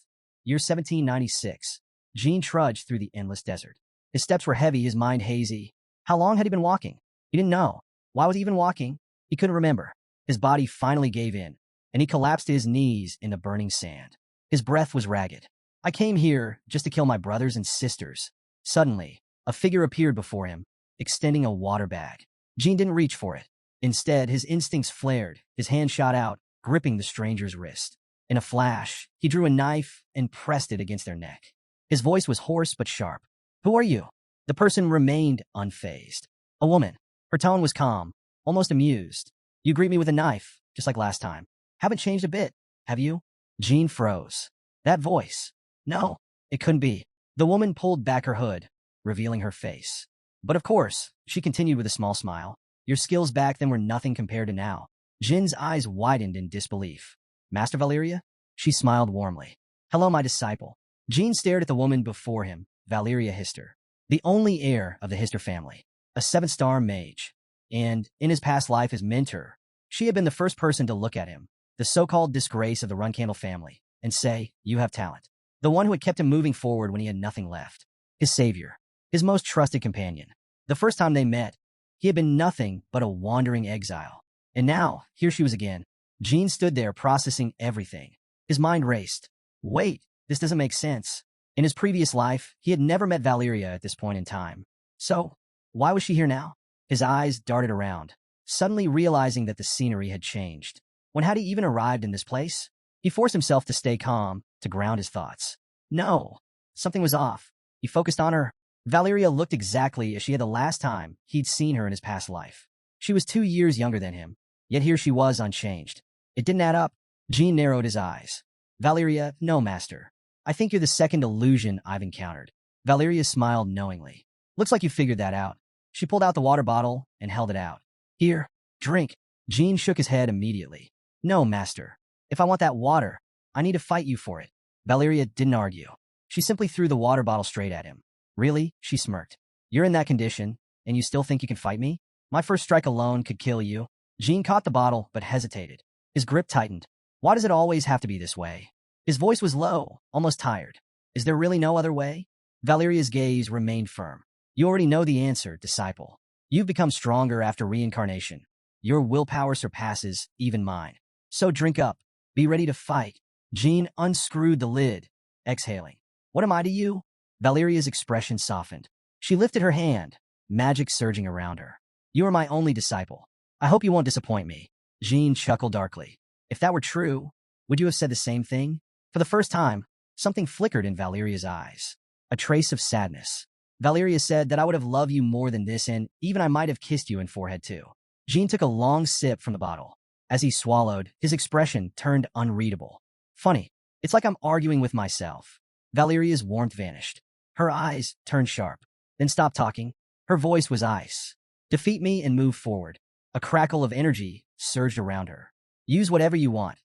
year 1796, Jean trudged through the endless desert. His steps were heavy, his mind hazy. How long had he been walking? He didn't know. Why was he even walking? He couldn't remember. His body finally gave in, and he collapsed to his knees in the burning sand. His breath was ragged. I came here just to kill my brothers and sisters. Suddenly, a figure appeared before him, extending a water bag. Jean didn't reach for it. Instead, his instincts flared. His hand shot out, gripping the stranger's wrist. In a flash, he drew a knife and pressed it against their neck. His voice was hoarse but sharp. "Who are you?" The person remained unfazed. A woman. Her tone was calm, almost amused. "You greet me with a knife, just like last time. Haven't changed a bit, have you?" Jean froze. That voice. No, it couldn't be. The woman pulled back her hood, revealing her face. "But of course," she continued with a small smile. "Your skills back then were nothing compared to now." Jin's eyes widened in disbelief. "Master Valeria?" She smiled warmly. "Hello, my disciple." Jean stared at the woman before him, Valeria Hister, the only heir of the Hister family, a 7-star mage, and, in his past life as mentor, she had been the first person to look at him, the so-called disgrace of the Runcandel family, and say, "You have talent." The one who had kept him moving forward when he had nothing left. His savior, his most trusted companion. The first time they met, he had been nothing but a wandering exile. And now, here she was again. Jean stood there processing everything. His mind raced. Wait, this doesn't make sense. In his previous life, he had never met Valeria at this point in time. So, why was she here now? His eyes darted around, suddenly realizing that the scenery had changed. When had he even arrived in this place? He forced himself to stay calm, to ground his thoughts. No, something was off. He focused on her. Valeria looked exactly as she had the last time he'd seen her in his past life. She was 2 years younger than him, yet here she was unchanged. It didn't add up. Jean narrowed his eyes. "Valeria, no, master. I think you're the second illusion I've encountered." Valeria smiled knowingly. "Looks like you figured that out." She pulled out the water bottle and held it out. "Here, drink." Jean shook his head immediately. "No, master. If I want that water, I need to fight you for it." Valeria didn't argue. She simply threw the water bottle straight at him. "Really?" She smirked. "You're in that condition, and you still think you can fight me? My first strike alone could kill you." Jean caught the bottle, but hesitated. His grip tightened. "Why does it always have to be this way?" His voice was low, almost tired. "Is there really no other way?" Valeria's gaze remained firm. "You already know the answer, disciple. You've become stronger after reincarnation. Your willpower surpasses even mine. So drink up. Be ready to fight." Jean unscrewed the lid, exhaling. "What am I to you?" Valeria's expression softened. She lifted her hand, magic surging around her. "You are my only disciple. I hope you won't disappoint me." Jean chuckled darkly. If that were true, would you have said the same thing? For the first time, something flickered in Valeria's eyes. A trace of sadness. "Valeria said that I would have loved you more than this, and even I might have kissed you in forehead too." Jean took a long sip from the bottle. As he swallowed, his expression turned unreadable. "Funny. It's like I'm arguing with myself." Valeria's warmth vanished. Her eyes turned sharp, then stopped talking. Her voice was ice. "Defeat me and move forward." A crackle of energy surged around her. "Use whatever you want.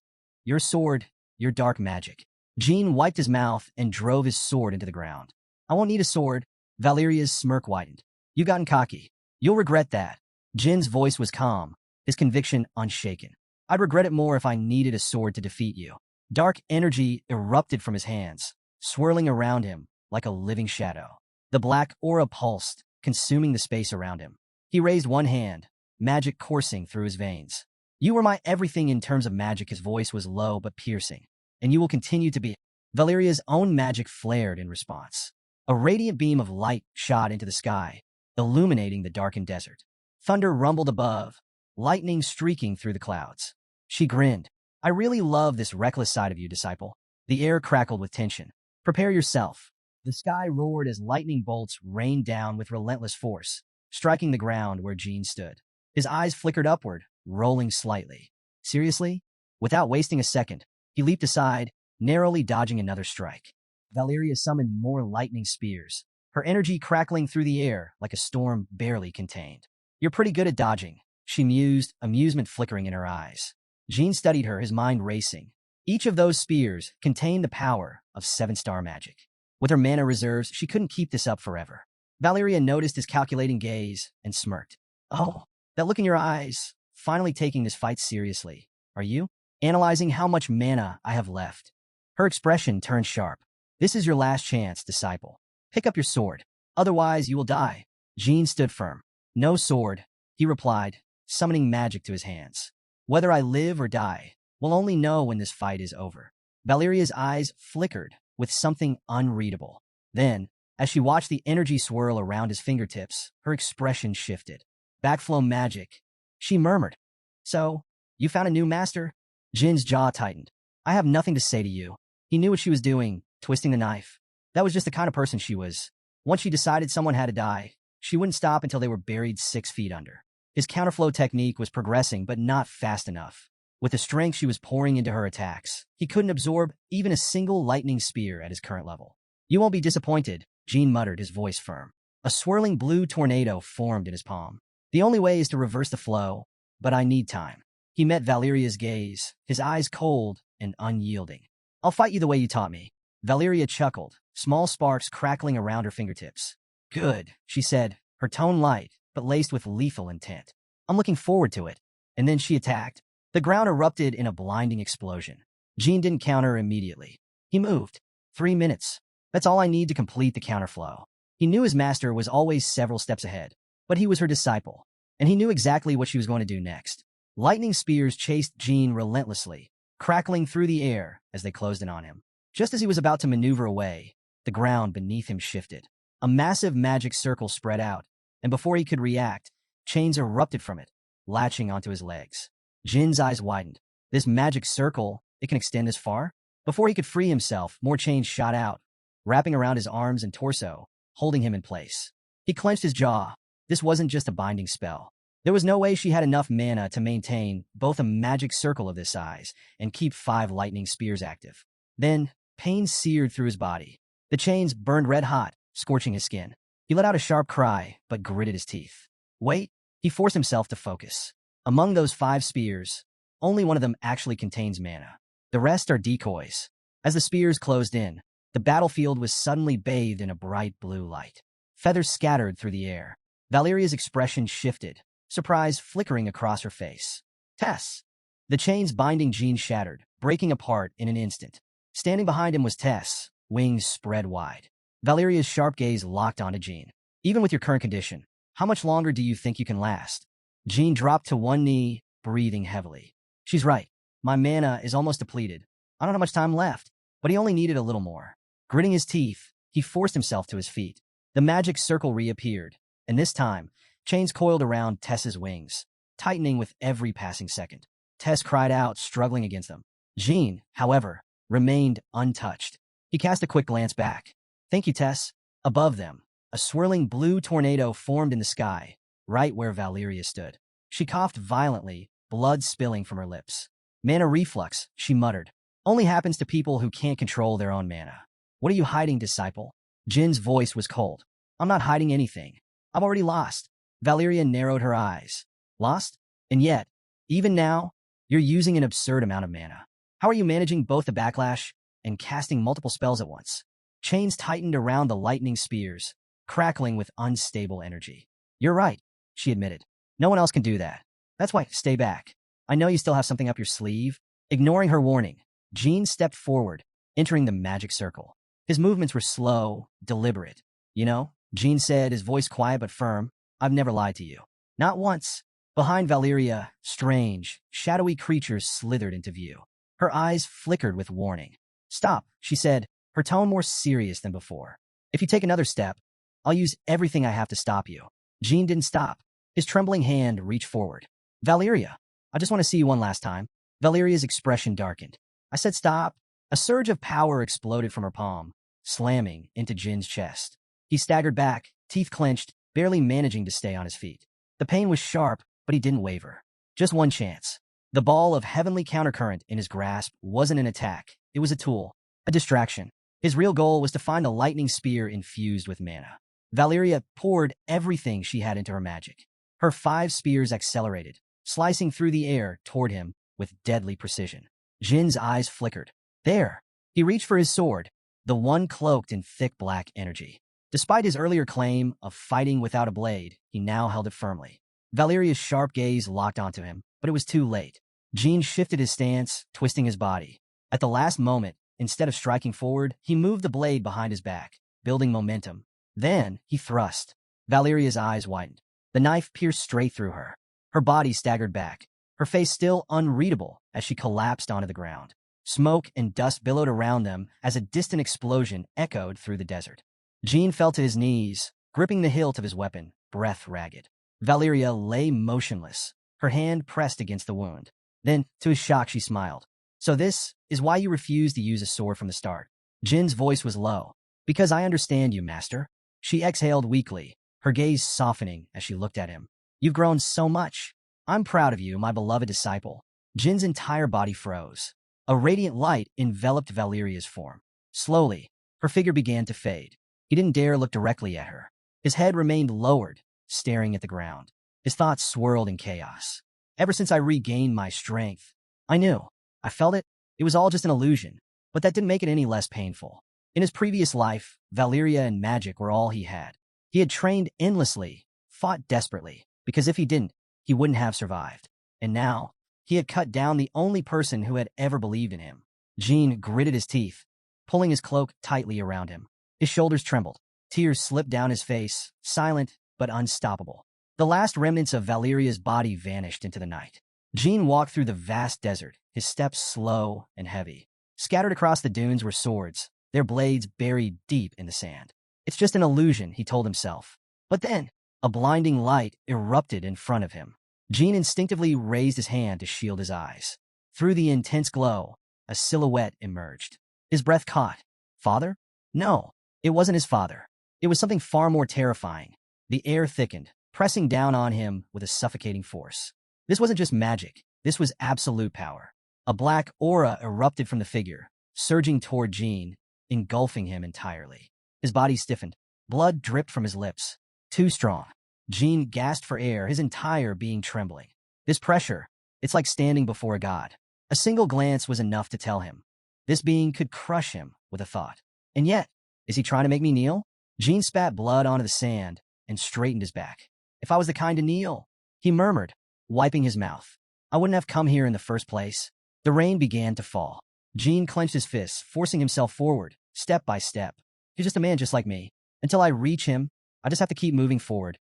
Your sword, your dark magic." Jean wiped his mouth and drove his sword into the ground. "I won't need a sword." Valeria's smirk widened. "You've gotten cocky. You'll regret that." Jin's voice was calm, his conviction unshaken. "I'd regret it more if I needed a sword to defeat you." Dark energy erupted from his hands, swirling around him like a living shadow. The black aura pulsed, consuming the space around him. He raised one hand, magic coursing through his veins. "You were my everything in terms of magic." His voice was low but piercing. "And you will continue to be." Valeria's own magic flared in response. A radiant beam of light shot into the sky, illuminating the darkened desert. Thunder rumbled above, lightning streaking through the clouds. She grinned. "I really love this reckless side of you, disciple." The air crackled with tension. "Prepare yourself." The sky roared as lightning bolts rained down with relentless force, striking the ground where Jean stood. His eyes flickered upward, rolling slightly. "Seriously?" Without wasting a second, he leaped aside, narrowly dodging another strike. Valeria summoned more lightning spears, her energy crackling through the air like a storm barely contained. "You're pretty good at dodging," she mused, amusement flickering in her eyes. Jean studied her, his mind racing. Each of those spears contained the power of 7-star magic. With her mana reserves, she couldn't keep this up forever. Valeria noticed his calculating gaze and smirked. "Oh, that look in your eyes. Finally taking this fight seriously. Are you?" "Analyzing how much mana I have left." Her expression turned sharp. "This is your last chance, disciple. Pick up your sword. Otherwise, you will die." Jean stood firm. "No sword," he replied, summoning magic to his hands. Whether I live or die, we'll only know when this fight is over. Valeria's eyes flickered with something unreadable. Then, as she watched the energy swirl around his fingertips, her expression shifted. Backflow magic. She murmured. So, you found a new master? Jin's jaw tightened. I have nothing to say to you. He knew what she was doing, twisting the knife. That was just the kind of person she was. Once she decided someone had to die, she wouldn't stop until they were buried 6 feet under. His counterflow technique was progressing, but not fast enough. With the strength she was pouring into her attacks, he couldn't absorb even a single lightning spear at his current level. You won't be disappointed, Jin muttered, his voice firm. A swirling blue tornado formed in his palm. The only way is to reverse the flow, but I need time. He met Valeria's gaze, his eyes cold and unyielding. I'll fight you the way you taught me. Valeria chuckled, small sparks crackling around her fingertips. Good, she said, her tone light, but laced with lethal intent. I'm looking forward to it. And then she attacked. The ground erupted in a blinding explosion. Jin didn't counter immediately. He moved. 3 minutes. That's all I need to complete the counterflow. He knew his master was always several steps ahead, but he was her disciple, and he knew exactly what she was going to do next. Lightning spears chased Jin relentlessly, crackling through the air as they closed in on him. Just as he was about to maneuver away, the ground beneath him shifted. A massive magic circle spread out, and before he could react, chains erupted from it, latching onto his legs. Jin's eyes widened. This magic circle, it can extend this far? Before he could free himself, more chains shot out, wrapping around his arms and torso, holding him in place. He clenched his jaw. This wasn't just a binding spell. There was no way she had enough mana to maintain both a magic circle of this size and keep 5 lightning spears active. Then, pain seared through his body. The chains burned red hot, scorching his skin. He let out a sharp cry, but gritted his teeth. Wait, he forced himself to focus. Among those 5 spears, only one of them actually contains mana. The rest are decoys. As the spears closed in, the battlefield was suddenly bathed in a bright blue light. Feathers scattered through the air. Valeria's expression shifted, surprise flickering across her face. Tess! The chains binding Jin shattered, breaking apart in an instant. Standing behind him was Tess, wings spread wide. Valeria's sharp gaze locked onto Jin. Even with your current condition, how much longer do you think you can last? Jin dropped to one knee, breathing heavily. She's right. My mana is almost depleted. I don't have much time left, but he only needed a little more. Gritting his teeth, he forced himself to his feet. The magic circle reappeared, and this time, chains coiled around Tess's wings, tightening with every passing second. Tess cried out, struggling against them. Jin, however, remained untouched. He cast a quick glance back. Thank you, Tess. Above them, a swirling blue tornado formed in the sky, right where Valeria stood. She coughed violently, blood spilling from her lips. Mana reflux, she muttered. Only happens to people who can't control their own mana. What are you hiding, disciple? Jin's voice was cold. I'm not hiding anything. I've already lost. Valeria narrowed her eyes. Lost? And yet, even now, you're using an absurd amount of mana. How are you managing both the backlash and casting multiple spells at once? Chains tightened around the lightning spears, crackling with unstable energy. You're right, she admitted. No one else can do that. That's why, stay back. I know you still have something up your sleeve. Ignoring her warning, Jin stepped forward, entering the magic circle. His movements were slow, deliberate. You know, Jin said, his voice quiet but firm, I've never lied to you. Not once. Behind Valeria, strange, shadowy creatures slithered into view. Her eyes flickered with warning. Stop, she said, her tone more serious than before. If you take another step, I'll use everything I have to stop you. Jin didn't stop. His trembling hand reached forward. Valeria, I just want to see you one last time. Valeria's expression darkened. I said stop. A surge of power exploded from her palm, slamming into Jin's chest. He staggered back, teeth clenched, barely managing to stay on his feet. The pain was sharp, but he didn't waver. Just one chance. The ball of heavenly countercurrent in his grasp wasn't an attack. It was a tool, a distraction. His real goal was to find a lightning spear infused with mana. Valeria poured everything she had into her magic. Her 5 spears accelerated, slicing through the air toward him with deadly precision. Jin's eyes flickered. There! He reached for his sword, the one cloaked in thick black energy. Despite his earlier claim of fighting without a blade, he now held it firmly. Valeria's sharp gaze locked onto him, but it was too late. Jin shifted his stance, twisting his body. At the last moment, instead of striking forward, he moved the blade behind his back, building momentum. Then, he thrust. Valeria's eyes widened. The knife pierced straight through her. Her body staggered back, her face still unreadable as she collapsed onto the ground. Smoke and dust billowed around them as a distant explosion echoed through the desert. Jean fell to his knees, gripping the hilt of his weapon, breath ragged. Valeria lay motionless, her hand pressed against the wound. Then, to his shock, she smiled. "So this is why you refused to use a sword from the start." Jin's voice was low. "Because I understand you, master." She exhaled weakly, her gaze softening as she looked at him. "You've grown so much. I'm proud of you, my beloved disciple." Jin's entire body froze. A radiant light enveloped Valeria's form. Slowly, her figure began to fade. He didn't dare look directly at her. His head remained lowered, staring at the ground. His thoughts swirled in chaos. "Ever since I regained my strength, I knew. I felt it. It was all just an illusion, but that didn't make it any less painful. In his previous life, Valeria and magic were all he had. He had trained endlessly, fought desperately, because if he didn't, he wouldn't have survived. And now, he had cut down the only person who had ever believed in him." Jean gritted his teeth, pulling his cloak tightly around him. His shoulders trembled. Tears slipped down his face, silent but unstoppable. The last remnants of Valeria's body vanished into the night. Jean walked through the vast desert, his steps slow and heavy. Scattered across the dunes were swords, their blades buried deep in the sand. "It's just an illusion," he told himself. But then, a blinding light erupted in front of him. Jean instinctively raised his hand to shield his eyes. Through the intense glow, a silhouette emerged. His breath caught. Father? No, it wasn't his father. It was something far more terrifying. The air thickened, pressing down on him with a suffocating force. This wasn't just magic. This was absolute power. A black aura erupted from the figure, surging toward Jean, engulfing him entirely. His body stiffened. Blood dripped from his lips. Too strong. Jean gasped for air, his entire being trembling. This pressure, it's like standing before a god. A single glance was enough to tell him. This being could crush him with a thought. And yet, is he trying to make me kneel? Jean spat blood onto the sand and straightened his back. "If I was the kind to kneel," he murmured, wiping his mouth, "I wouldn't have come here in the first place." The rain began to fall. Jean clenched his fists, forcing himself forward, step by step. "He's just a man just like me. Until I reach him, I just have to keep moving forward,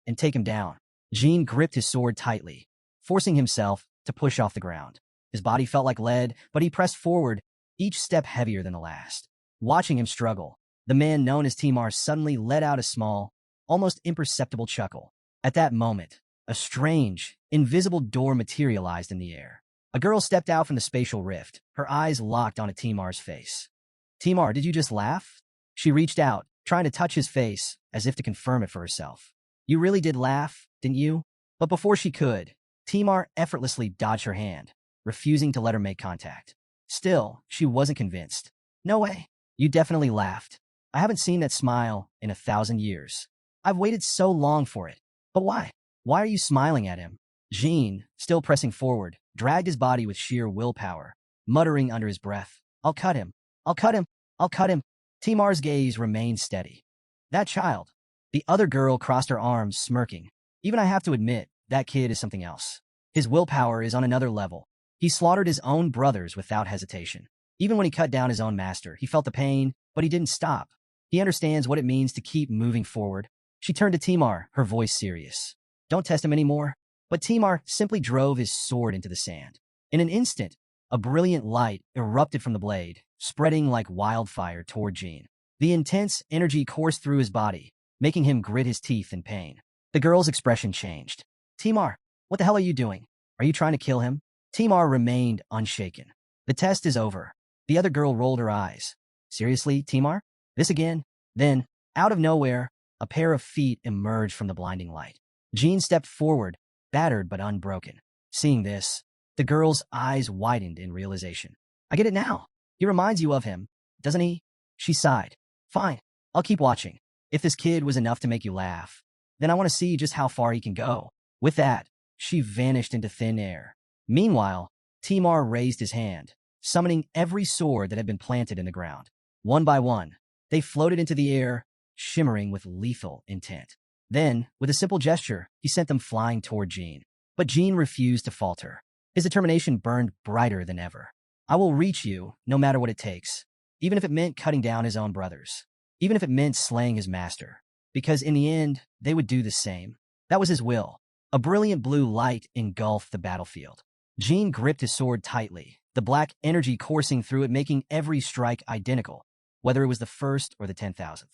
and take him down." Jean gripped his sword tightly, forcing himself to push off the ground. His body felt like lead, but he pressed forward, each step heavier than the last. Watching him struggle, the man known as Timar suddenly let out a small, almost imperceptible chuckle. At that moment, a strange, invisible door materialized in the air. A girl stepped out from the spatial rift, her eyes locked onto Timar's face. "Timar, did you just laugh?" She reached out, trying to touch his face, as if to confirm it for herself. "You really did laugh, didn't you?" But before she could, Timar effortlessly dodged her hand, refusing to let her make contact. Still, she wasn't convinced. "No way. You definitely laughed. I haven't seen that smile in 1,000 years. I've waited so long for it. But why? Why are you smiling at him?" Jean, still pressing forward, dragged his body with sheer willpower, muttering under his breath, "I'll cut him. I'll cut him. I'll cut him." Timar's gaze remained steady. "That child." The other girl crossed her arms, smirking. "Even I have to admit, that kid is something else. His willpower is on another level. He slaughtered his own brothers without hesitation. Even when he cut down his own master, he felt the pain, but he didn't stop. He understands what it means to keep moving forward." She turned to Timar, her voice serious. "Don't test him anymore." But Timar simply drove his sword into the sand. In an instant, a brilliant light erupted from the blade, spreading like wildfire toward Jean. The intense energy coursed through his body, making him grit his teeth in pain. The girl's expression changed. "Timar, what the hell are you doing? Are you trying to kill him?" Timar remained unshaken. "The test is over." The other girl rolled her eyes. "Seriously, Timar? This again?" Then, out of nowhere, a pair of feet emerged from the blinding light. Jean stepped forward, battered but unbroken. Seeing this, the girl's eyes widened in realization. "I get it now. He reminds you of him, doesn't he?" She sighed. "Fine, I'll keep watching. If this kid was enough to make you laugh, then I want to see just how far he can go." With that, she vanished into thin air. Meanwhile, Timar raised his hand, summoning every sword that had been planted in the ground. One by one, they floated into the air, shimmering with lethal intent. Then, with a simple gesture, he sent them flying toward Jean. But Jean refused to falter. His determination burned brighter than ever. "I will reach you, no matter what it takes, even if it meant cutting down his own brothers, even if it meant slaying his master, because in the end, they would do the same." That was his will, A brilliant blue light engulfed the battlefield. Jin gripped his sword tightly, the black energy coursing through it making every strike identical, whether it was the first or the 10,000th.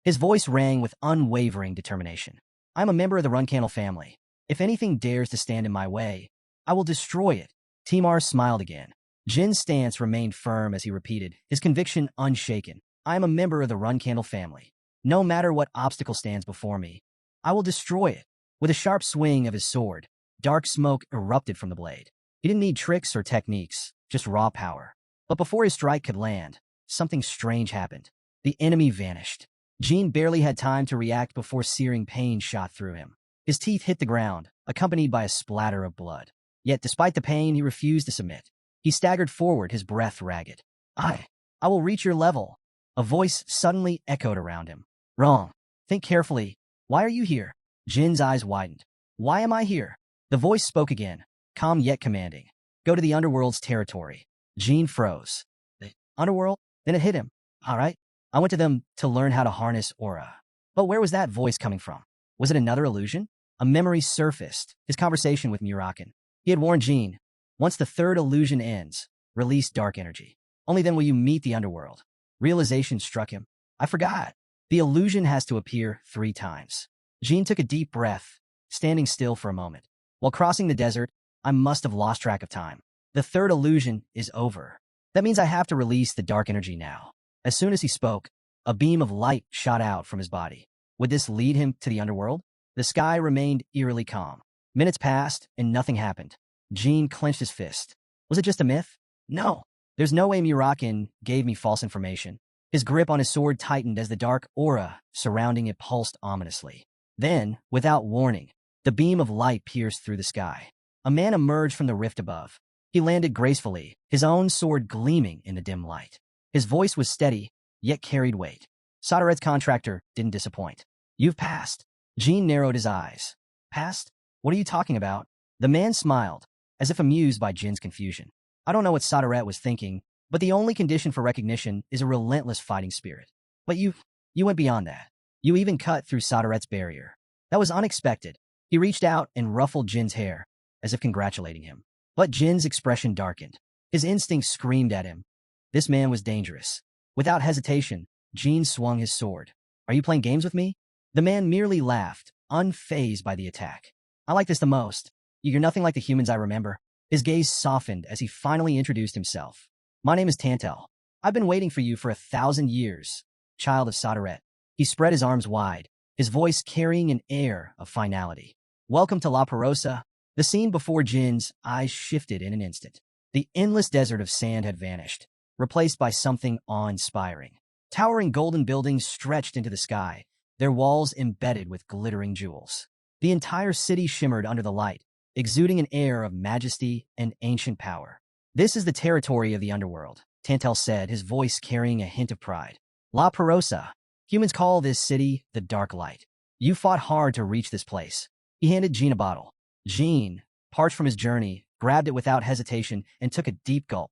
His voice rang with unwavering determination. I'm a member of the Runcandel family. If anything dares to stand in my way, I will destroy it. Timar smiled again. Jin's stance remained firm as he repeated, his conviction unshaken. I am a member of the Runcandel family. No matter what obstacle stands before me, I will destroy it. With a sharp swing of his sword, dark smoke erupted from the blade. He didn't need tricks or techniques, just raw power. But before his strike could land, something strange happened. The enemy vanished. Jin barely had time to react before searing pain shot through him. His teeth hit the ground, accompanied by a splatter of blood. Yet despite the pain, he refused to submit. He staggered forward, his breath ragged. I will reach your level. A voice suddenly echoed around him. Wrong. Think carefully. Why are you here? Jin's eyes widened. Why am I here? The voice spoke again, calm yet commanding. Go to the underworld's territory. Jin froze. The underworld? Then it hit him. All right. I went to them to learn how to harness aura. But where was that voice coming from? Was it another illusion? A memory surfaced, his conversation with Murakan. He had warned Jin, once the third illusion ends, release dark energy. Only then will you meet the underworld. Realization struck him. I forgot. The illusion has to appear 3 times. Jin took a deep breath, standing still for a moment. While crossing the desert, I must have lost track of time. The third illusion is over. That means I have to release the dark energy now. As soon as he spoke, a beam of light shot out from his body. Would this lead him to the underworld? The sky remained eerily calm. Minutes passed, and nothing happened. Jin clenched his fist. Was it just a myth? No. There's no way Murakan gave me false information. His grip on his sword tightened as the dark aura surrounding it pulsed ominously. Then, without warning, the beam of light pierced through the sky. A man emerged from the rift above. He landed gracefully, his own sword gleaming in the dim light. His voice was steady, yet carried weight. Sodaret's contractor didn't disappoint. You've passed. Jin narrowed his eyes. Passed? What are you talking about? The man smiled, as if amused by Jin's confusion. I don't know what Sodaret was thinking, but the only condition for recognition is a relentless fighting spirit. But you went beyond that. You even cut through Sodaret's barrier. That was unexpected. He reached out and ruffled Jin's hair, as if congratulating him. But Jin's expression darkened. His instincts screamed at him. This man was dangerous. Without hesitation, Jin swung his sword. Are you playing games with me? The man merely laughed, unfazed by the attack. I like this the most. You're nothing like the humans I remember. His gaze softened as he finally introduced himself. My name is Tantel. I've been waiting for you for 1,000 years, child of Sodaret. He spread his arms wide, his voice carrying an air of finality. Welcome to La Perosa. The scene before Jin's eyes shifted in an instant. The endless desert of sand had vanished, replaced by something awe-inspiring. Towering golden buildings stretched into the sky, their walls embedded with glittering jewels. The entire city shimmered under the light, exuding an air of majesty and ancient power. This is the territory of the underworld, Tantel said, his voice carrying a hint of pride. La Perosa. Humans call this city the Dark Light. You fought hard to reach this place. He handed Jin a bottle. Jin, parched from his journey, grabbed it without hesitation and took a deep gulp,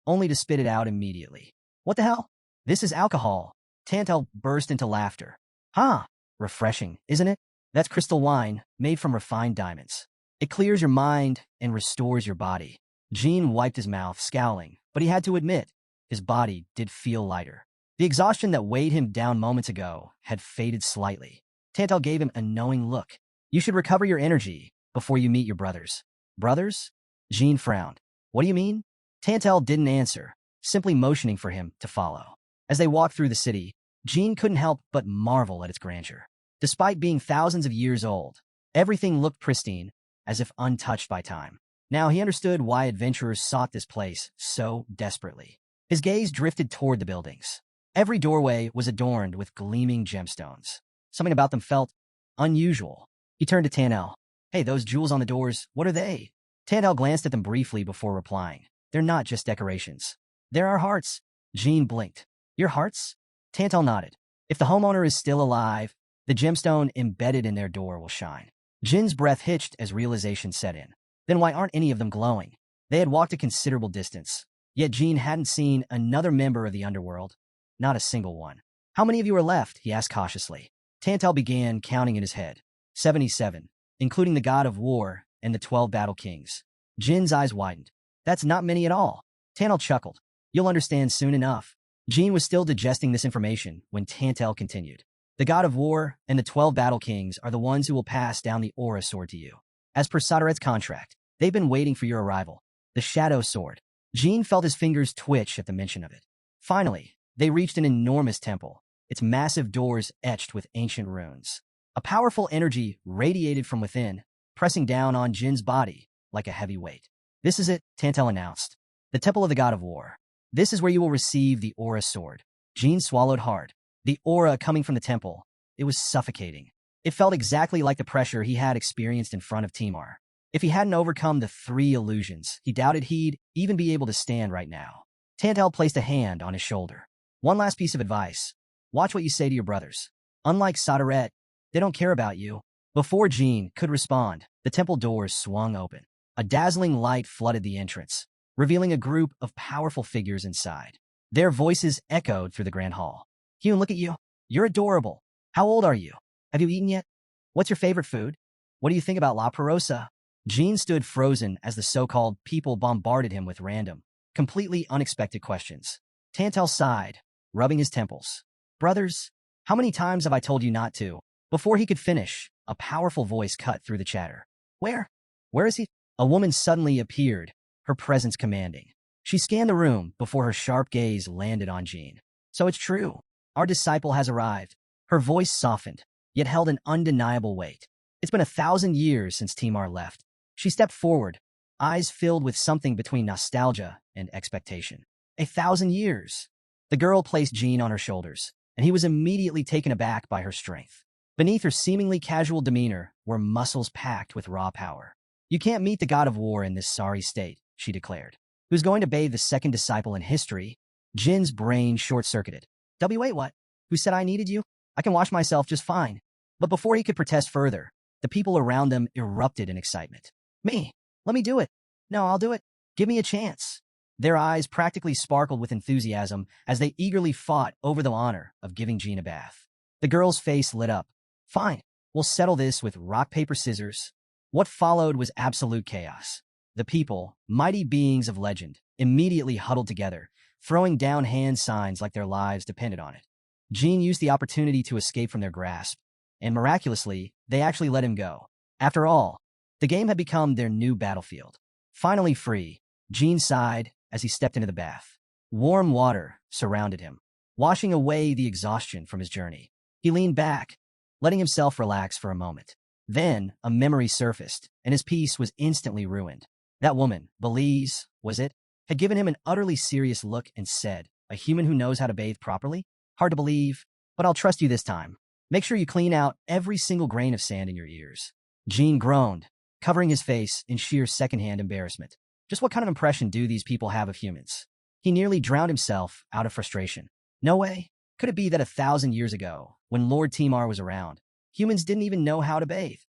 only to spit it out immediately. What the hell? This is alcohol. Tantel burst into laughter. Huh, refreshing, isn't it? That's crystal wine, made from refined diamonds. It clears your mind and restores your body. Jin wiped his mouth, scowling, but he had to admit, his body did feel lighter. The exhaustion that weighed him down moments ago had faded slightly. Tantel gave him a knowing look. You should recover your energy before you meet your brothers. Brothers? Jin frowned. What do you mean? Tantel didn't answer, simply motioning for him to follow. As they walked through the city, Jin couldn't help but marvel at its grandeur. Despite being thousands of years old, everything looked pristine, as if untouched by time. Now he understood why adventurers sought this place so desperately. His gaze drifted toward the buildings. Every doorway was adorned with gleaming gemstones. Something about them felt unusual. He turned to Tanel. Hey, those jewels on the doors, what are they? Tanel glanced at them briefly before replying. They're not just decorations. They're our hearts. Jin blinked. Your hearts? Tantel nodded. If the homeowner is still alive, the gemstone embedded in their door will shine. Jin's breath hitched as realization set in. Then why aren't any of them glowing? They had walked a considerable distance, yet Jin hadn't seen another member of the underworld. Not a single one. How many of you are left? He asked cautiously. Tantel began counting in his head. 77. including the god of war and the 12 battle kings. Jin's eyes widened. That's not many at all. Tantel chuckled. You'll understand soon enough. Jin was still digesting this information when Tantel continued. The god of war and the 12 battle kings are the ones who will pass down the aura sword to you. As per Sodaret's contract, they've been waiting for your arrival. The shadow sword. Jin felt his fingers twitch at the mention of it. Finally, they reached an enormous temple, its massive doors etched with ancient runes. A powerful energy radiated from within, pressing down on Jin's body like a heavy weight. This is it, Tantel announced. The Temple of the God of War. This is where you will receive the aura sword. Jin swallowed hard. The aura coming from the temple. It was suffocating. It felt exactly like the pressure he had experienced in front of Timar. If he hadn't overcome the 3 illusions, he doubted he'd even be able to stand right now. Tantel placed a hand on his shoulder. One last piece of advice. Watch what you say to your brothers. Unlike Sodaret, they don't care about you. Before Jin could respond, the temple doors swung open. A dazzling light flooded the entrance, revealing a group of powerful figures inside. Their voices echoed through the grand hall. Hyun, look at you. You're adorable. How old are you? Have you eaten yet? What's your favorite food? What do you think about La Perosa? Jin stood frozen as the so-called people bombarded him with random, completely unexpected questions. Tantel sighed, rubbing his temples. Brothers, how many times have I told you not to? Before he could finish, a powerful voice cut through the chatter. Where? Where is he? A woman suddenly appeared, her presence commanding. She scanned the room before her sharp gaze landed on Jin. So it's true. Our disciple has arrived. Her voice softened, yet held an undeniable weight. It's been 1,000 years since Timar left. She stepped forward, eyes filled with something between nostalgia and expectation. 1,000 years. The girl placed Jin on her shoulders, and he was immediately taken aback by her strength. Beneath her seemingly casual demeanor were muscles packed with raw power. You can't meet the god of war in this sorry state, she declared. Who's going to bathe the second disciple in history? Jin's brain short-circuited. Wait, what? Who said I needed you? I can wash myself just fine. But before he could protest further, the people around them erupted in excitement. Me? Let me do it. No, I'll do it. Give me a chance. Their eyes practically sparkled with enthusiasm as they eagerly fought over the honor of giving Jin a bath. The girl's face lit up. Fine, we'll settle this with rock, paper, scissors. What followed was absolute chaos. The people, mighty beings of legend, immediately huddled together, throwing down hand signs like their lives depended on it. Jin used the opportunity to escape from their grasp, and miraculously, they actually let him go. After all, the game had become their new battlefield. Finally free, Jin sighed as he stepped into the bath. Warm water surrounded him, washing away the exhaustion from his journey. He leaned back, letting himself relax for a moment. Then, a memory surfaced, and his peace was instantly ruined. That woman, Belize, was it, had given him an utterly serious look and said, a human who knows how to bathe properly? Hard to believe, but I'll trust you this time. Make sure you clean out every single grain of sand in your ears. Jin groaned, covering his face in sheer secondhand embarrassment. Just what kind of impression do these people have of humans? He nearly drowned himself out of frustration. No way. Could it be that 1,000 years ago, when Lord Timar was around, humans didn't even know how to bathe?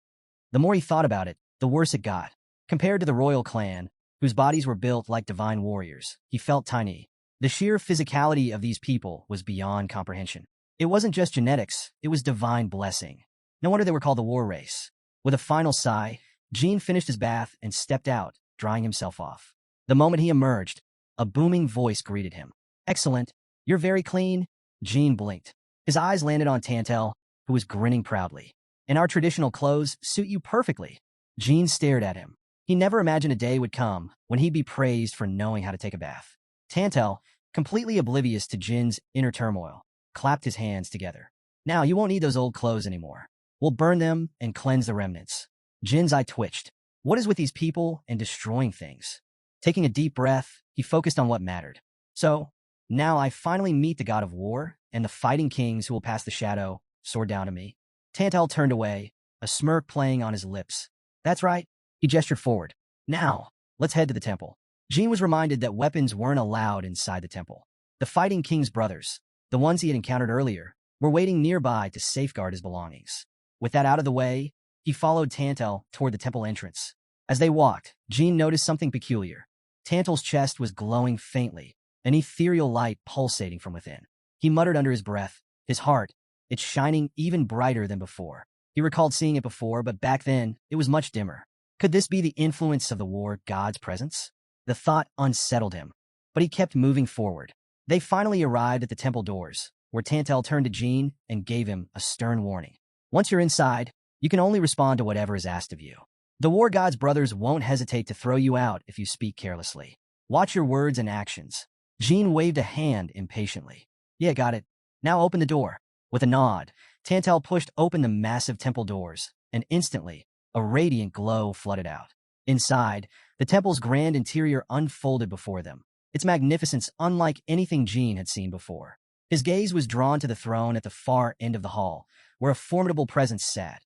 The more he thought about it, the worse it got. Compared to the royal clan, whose bodies were built like divine warriors, he felt tiny. The sheer physicality of these people was beyond comprehension. It wasn't just genetics, it was divine blessing. No wonder they were called the war race. With a final sigh, Jin finished his bath and stepped out, drying himself off. The moment he emerged, a booming voice greeted him. Excellent. You're very clean. Jin blinked. His eyes landed on Tantel, who was grinning proudly. And our traditional clothes suit you perfectly. Jin stared at him. He never imagined a day would come when he'd be praised for knowing how to take a bath. Tantel, completely oblivious to Jin's inner turmoil, clapped his hands together. Now you won't need those old clothes anymore. We'll burn them and cleanse the remnants. Jin's eye twitched. What is with these people and destroying things? Taking a deep breath, he focused on what mattered. So, now I finally meet the god of war and the fighting kings who will pass the shadow sword down to me. Tantel turned away, a smirk playing on his lips. That's right. He gestured forward. Now, let's head to the temple. Jin was reminded that weapons weren't allowed inside the temple. The fighting king's brothers, the ones he had encountered earlier, were waiting nearby to safeguard his belongings. With that out of the way, he followed Tantel toward the temple entrance. As they walked, Jin noticed something peculiar. Tantel's chest was glowing faintly, an ethereal light pulsating from within. He muttered under his breath, his heart, it's shining even brighter than before. He recalled seeing it before, but back then, it was much dimmer. Could this be the influence of the war god's presence? The thought unsettled him, but he kept moving forward. They finally arrived at the temple doors, where Tantel turned to Jean and gave him a stern warning. Once you're inside, you can only respond to whatever is asked of you. The war god's brothers won't hesitate to throw you out if you speak carelessly. Watch your words and actions. Jean waved a hand impatiently. Yeah, got it. Now open the door. With a nod, Tantel pushed open the massive temple doors, and instantly, a radiant glow flooded out. Inside, the temple's grand interior unfolded before them, its magnificence unlike anything Jean had seen before. His gaze was drawn to the throne at the far end of the hall, where a formidable presence sat.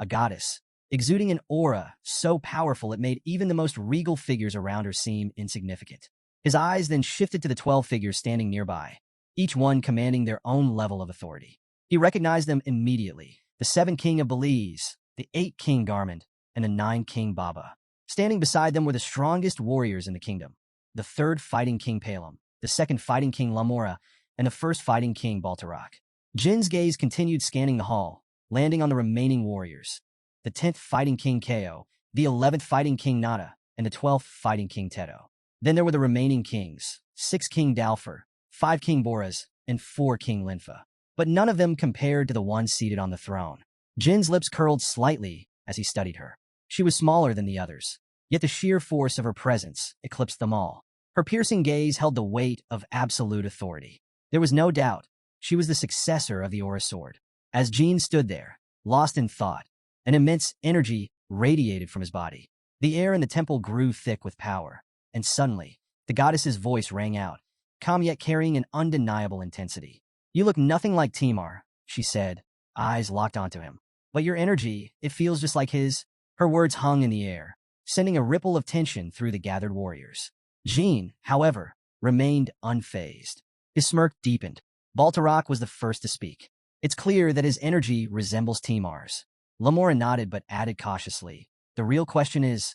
A goddess, exuding an aura so powerful it made even the most regal figures around her seem insignificant. His eyes then shifted to the 12 figures standing nearby, each one commanding their own level of authority. He recognized them immediately: the 7 King of Belize, the 8 King Garmond, and the 9 King Baba. Standing beside them were the strongest warriors in the kingdom: the 3rd Fighting King Palem, the 2nd Fighting King Lamora, and the 1st Fighting King Baltarak. Jin's gaze continued scanning the hall, landing on the remaining warriors: the 10th Fighting King Ko, the 11th Fighting King Nada, and the 12th Fighting King Teto. Then there were the remaining kings: 6 King Dalfer, 5 King Boras, and 4 King Linfa. But none of them compared to the one seated on the throne. Jin's lips curled slightly as he studied her. She was smaller than the others, yet the sheer force of her presence eclipsed them all. Her piercing gaze held the weight of absolute authority. There was no doubt she was the successor of the Aura Sword. As Jin stood there, lost in thought, an immense energy radiated from his body. The air in the temple grew thick with power, and suddenly, the goddess's voice rang out, calm yet carrying an undeniable intensity. You look nothing like Timar, she said, eyes locked onto him. But your energy, it feels just like his. Her words hung in the air, sending a ripple of tension through the gathered warriors. Jean, however, remained unfazed. His smirk deepened. Baltarak was the first to speak. It's clear that his energy resembles Timar's. Lamora nodded but added cautiously, the real question is,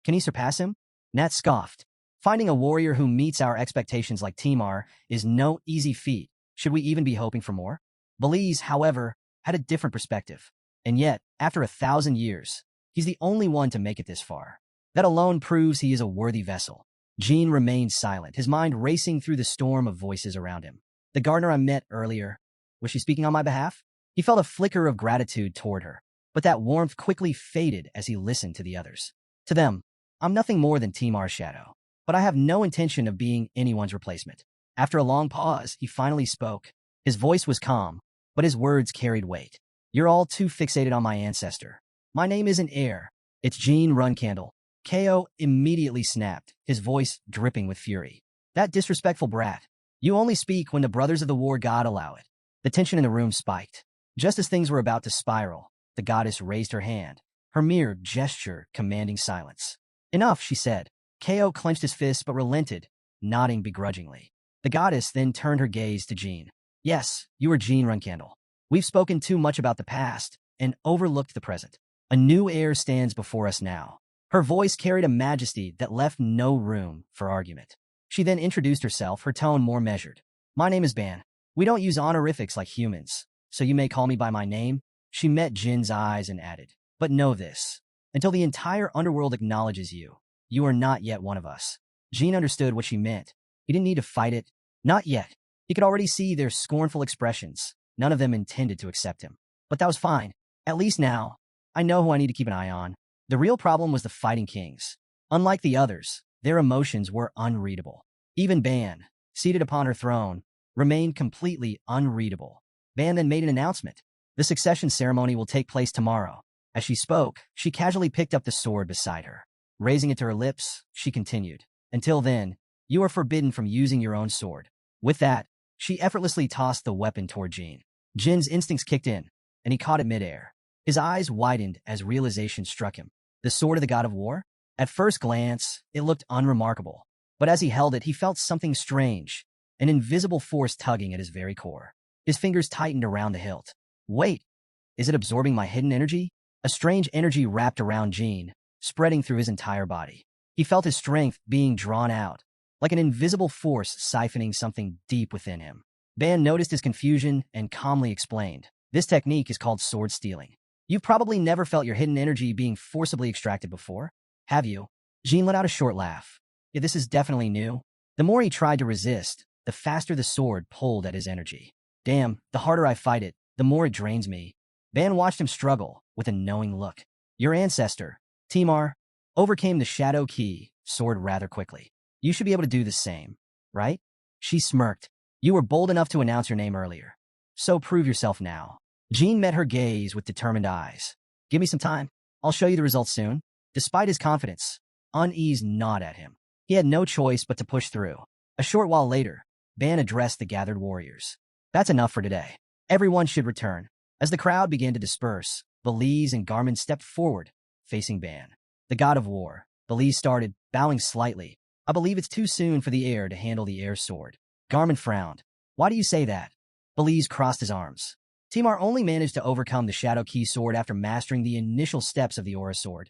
can he surpass him? Nat scoffed. Finding a warrior who meets our expectations like Timar is no easy feat. Should we even be hoping for more? Belize, however, had a different perspective. And yet, after 1,000 years, he's the only one to make it this far. That alone proves he is a worthy vessel. Jean remained silent, his mind racing through the storm of voices around him. The gardener I met earlier, was she speaking on my behalf? He felt a flicker of gratitude toward her, but that warmth quickly faded as he listened to the others. To them, I'm nothing more than Timar's shadow, but I have no intention of being anyone's replacement. After a long pause, he finally spoke. His voice was calm, but his words carried weight. You're all too fixated on my ancestor. My name isn't Heir. It's Jean Runcandel. Ko immediately snapped, his voice dripping with fury. That disrespectful brat. You only speak when the brothers of the war god allow it. The tension in the room spiked. Just as things were about to spiral, the goddess raised her hand, her mere gesture commanding silence. Enough, she said. Ko clenched his fist but relented, nodding begrudgingly. The goddess then turned her gaze to Jean. Yes, you are Jean Runcandel. We've spoken too much about the past and overlooked the present. A new heir stands before us now. Her voice carried a majesty that left no room for argument. She then introduced herself, her tone more measured. My name is Ban. We don't use honorifics like humans, so you may call me by my name. She met Jin's eyes and added, but know this. Until the entire underworld acknowledges you, you are not yet one of us. Jin understood what she meant. He didn't need to fight it. Not yet. He could already see their scornful expressions. None of them intended to accept him. But that was fine. At least now, I know who I need to keep an eye on. The real problem was the Fighting Kings. Unlike the others, their emotions were unreadable. Even Ban, seated upon her throne, remained completely unreadable. Ban then made an announcement. The succession ceremony will take place tomorrow. As she spoke, she casually picked up the sword beside her. Raising it to her lips, she continued. Until then, you are forbidden from using your own sword. With that, she effortlessly tossed the weapon toward Jean. Jin's instincts kicked in, and he caught it midair. His eyes widened as realization struck him. The sword of the god of war? At first glance, it looked unremarkable. But as he held it, he felt something strange, an invisible force tugging at his very core. His fingers tightened around the hilt. Wait, is it absorbing my hidden energy? A strange energy wrapped around Jean, spreading through his entire body. He felt his strength being drawn out, like an invisible force siphoning something deep within him. Ban noticed his confusion and calmly explained. This technique is called sword stealing. You've probably never felt your hidden energy being forcibly extracted before, have you? Jean let out a short laugh. Yeah, this is definitely new. The more he tried to resist, the faster the sword pulled at his energy. Damn, the harder I fight it, the more it drains me. Ban watched him struggle with a knowing look. Your ancestor, Timar, overcame the Shadow Key sword rather quickly. You should be able to do the same, right? She smirked. You were bold enough to announce your name earlier. So prove yourself now. Jean met her gaze with determined eyes. Give me some time. I'll show you the results soon. Despite his confidence, unease gnawed at him. He had no choice but to push through. A short while later, Ban addressed the gathered warriors. That's enough for today. Everyone should return. As the crowd began to disperse, Belize and Garmin stepped forward, facing Ban. The god of war. Belize started, bowing slightly. I believe it's too soon for the heir to handle the heir's sword. Garmin frowned. Why do you say that? Belize crossed his arms. Timar only managed to overcome the Shadow Key sword after mastering the initial steps of the Aura sword.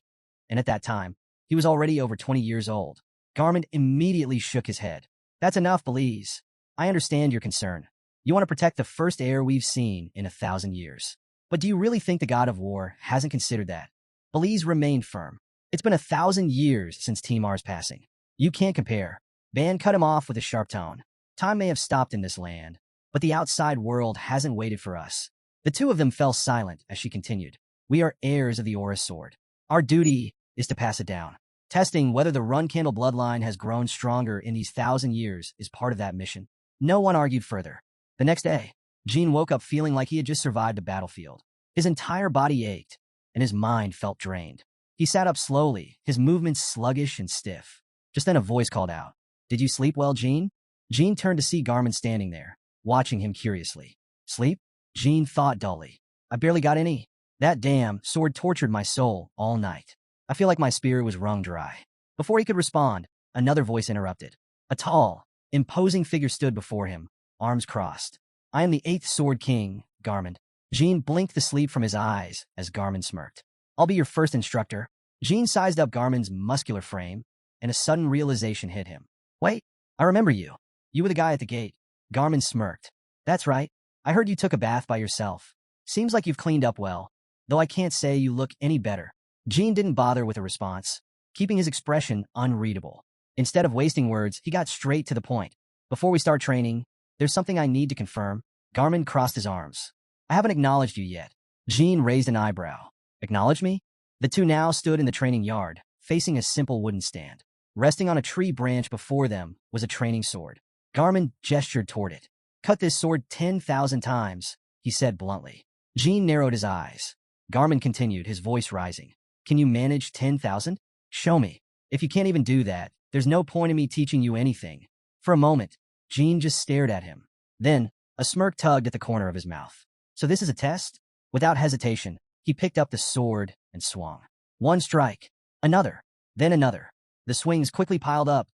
And at that time, he was already over 20 years old. Garmin immediately shook his head. That's enough, Belize. I understand your concern. You want to protect the first heir we've seen in 1,000 years. But do you really think the god of war hasn't considered that? Belize remained firm. It's been 1,000 years since Timar's passing. You can't compare. Ban cut him off with a sharp tone. Time may have stopped in this land, but the outside world hasn't waited for us. The two of them fell silent as she continued. We are heirs of the Aura sword. Our duty is to pass it down. Testing whether the Runcandel bloodline has grown stronger in these 1,000 years is part of that mission. No one argued further. The next day, Jean woke up feeling like he had just survived a battlefield. His entire body ached, and his mind felt drained. He sat up slowly, his movements sluggish and stiff. Just then a voice called out, "Did you sleep well, Jean?" Jean turned to see Garmin standing there, watching him curiously. Sleep? Jean thought dully. I barely got any. That damn sword tortured my soul all night. I feel like my spirit was wrung dry. Before he could respond, another voice interrupted. A tall, imposing figure stood before him, arms crossed. I am the 8th Sword King, Garmin. Jean blinked the sleep from his eyes as Garmin smirked. I'll be your first instructor. Jean sized up Garmin's muscular frame, and a sudden realization hit him. Wait, I remember you. You were the guy at the gate. Garmin smirked. That's right. I heard you took a bath by yourself. Seems like you've cleaned up well, though I can't say you look any better. Jean didn't bother with a response, keeping his expression unreadable. Instead of wasting words, he got straight to the point. Before we start training, there's something I need to confirm. Garmin crossed his arms. I haven't acknowledged you yet. Jean raised an eyebrow. Acknowledge me? The two now stood in the training yard, facing a simple wooden stand. Resting on a tree branch before them was a training sword. Garmin gestured toward it. Cut this sword 10,000 times, he said bluntly. Jean narrowed his eyes. Garmin continued, his voice rising. Can you manage 10,000? Show me. If you can't even do that, there's no point in me teaching you anything. For a moment, Jean just stared at him. Then, a smirk tugged at the corner of his mouth. So this is a test? Without hesitation, he picked up the sword and swung. One strike, another, then another. The swings quickly piled up.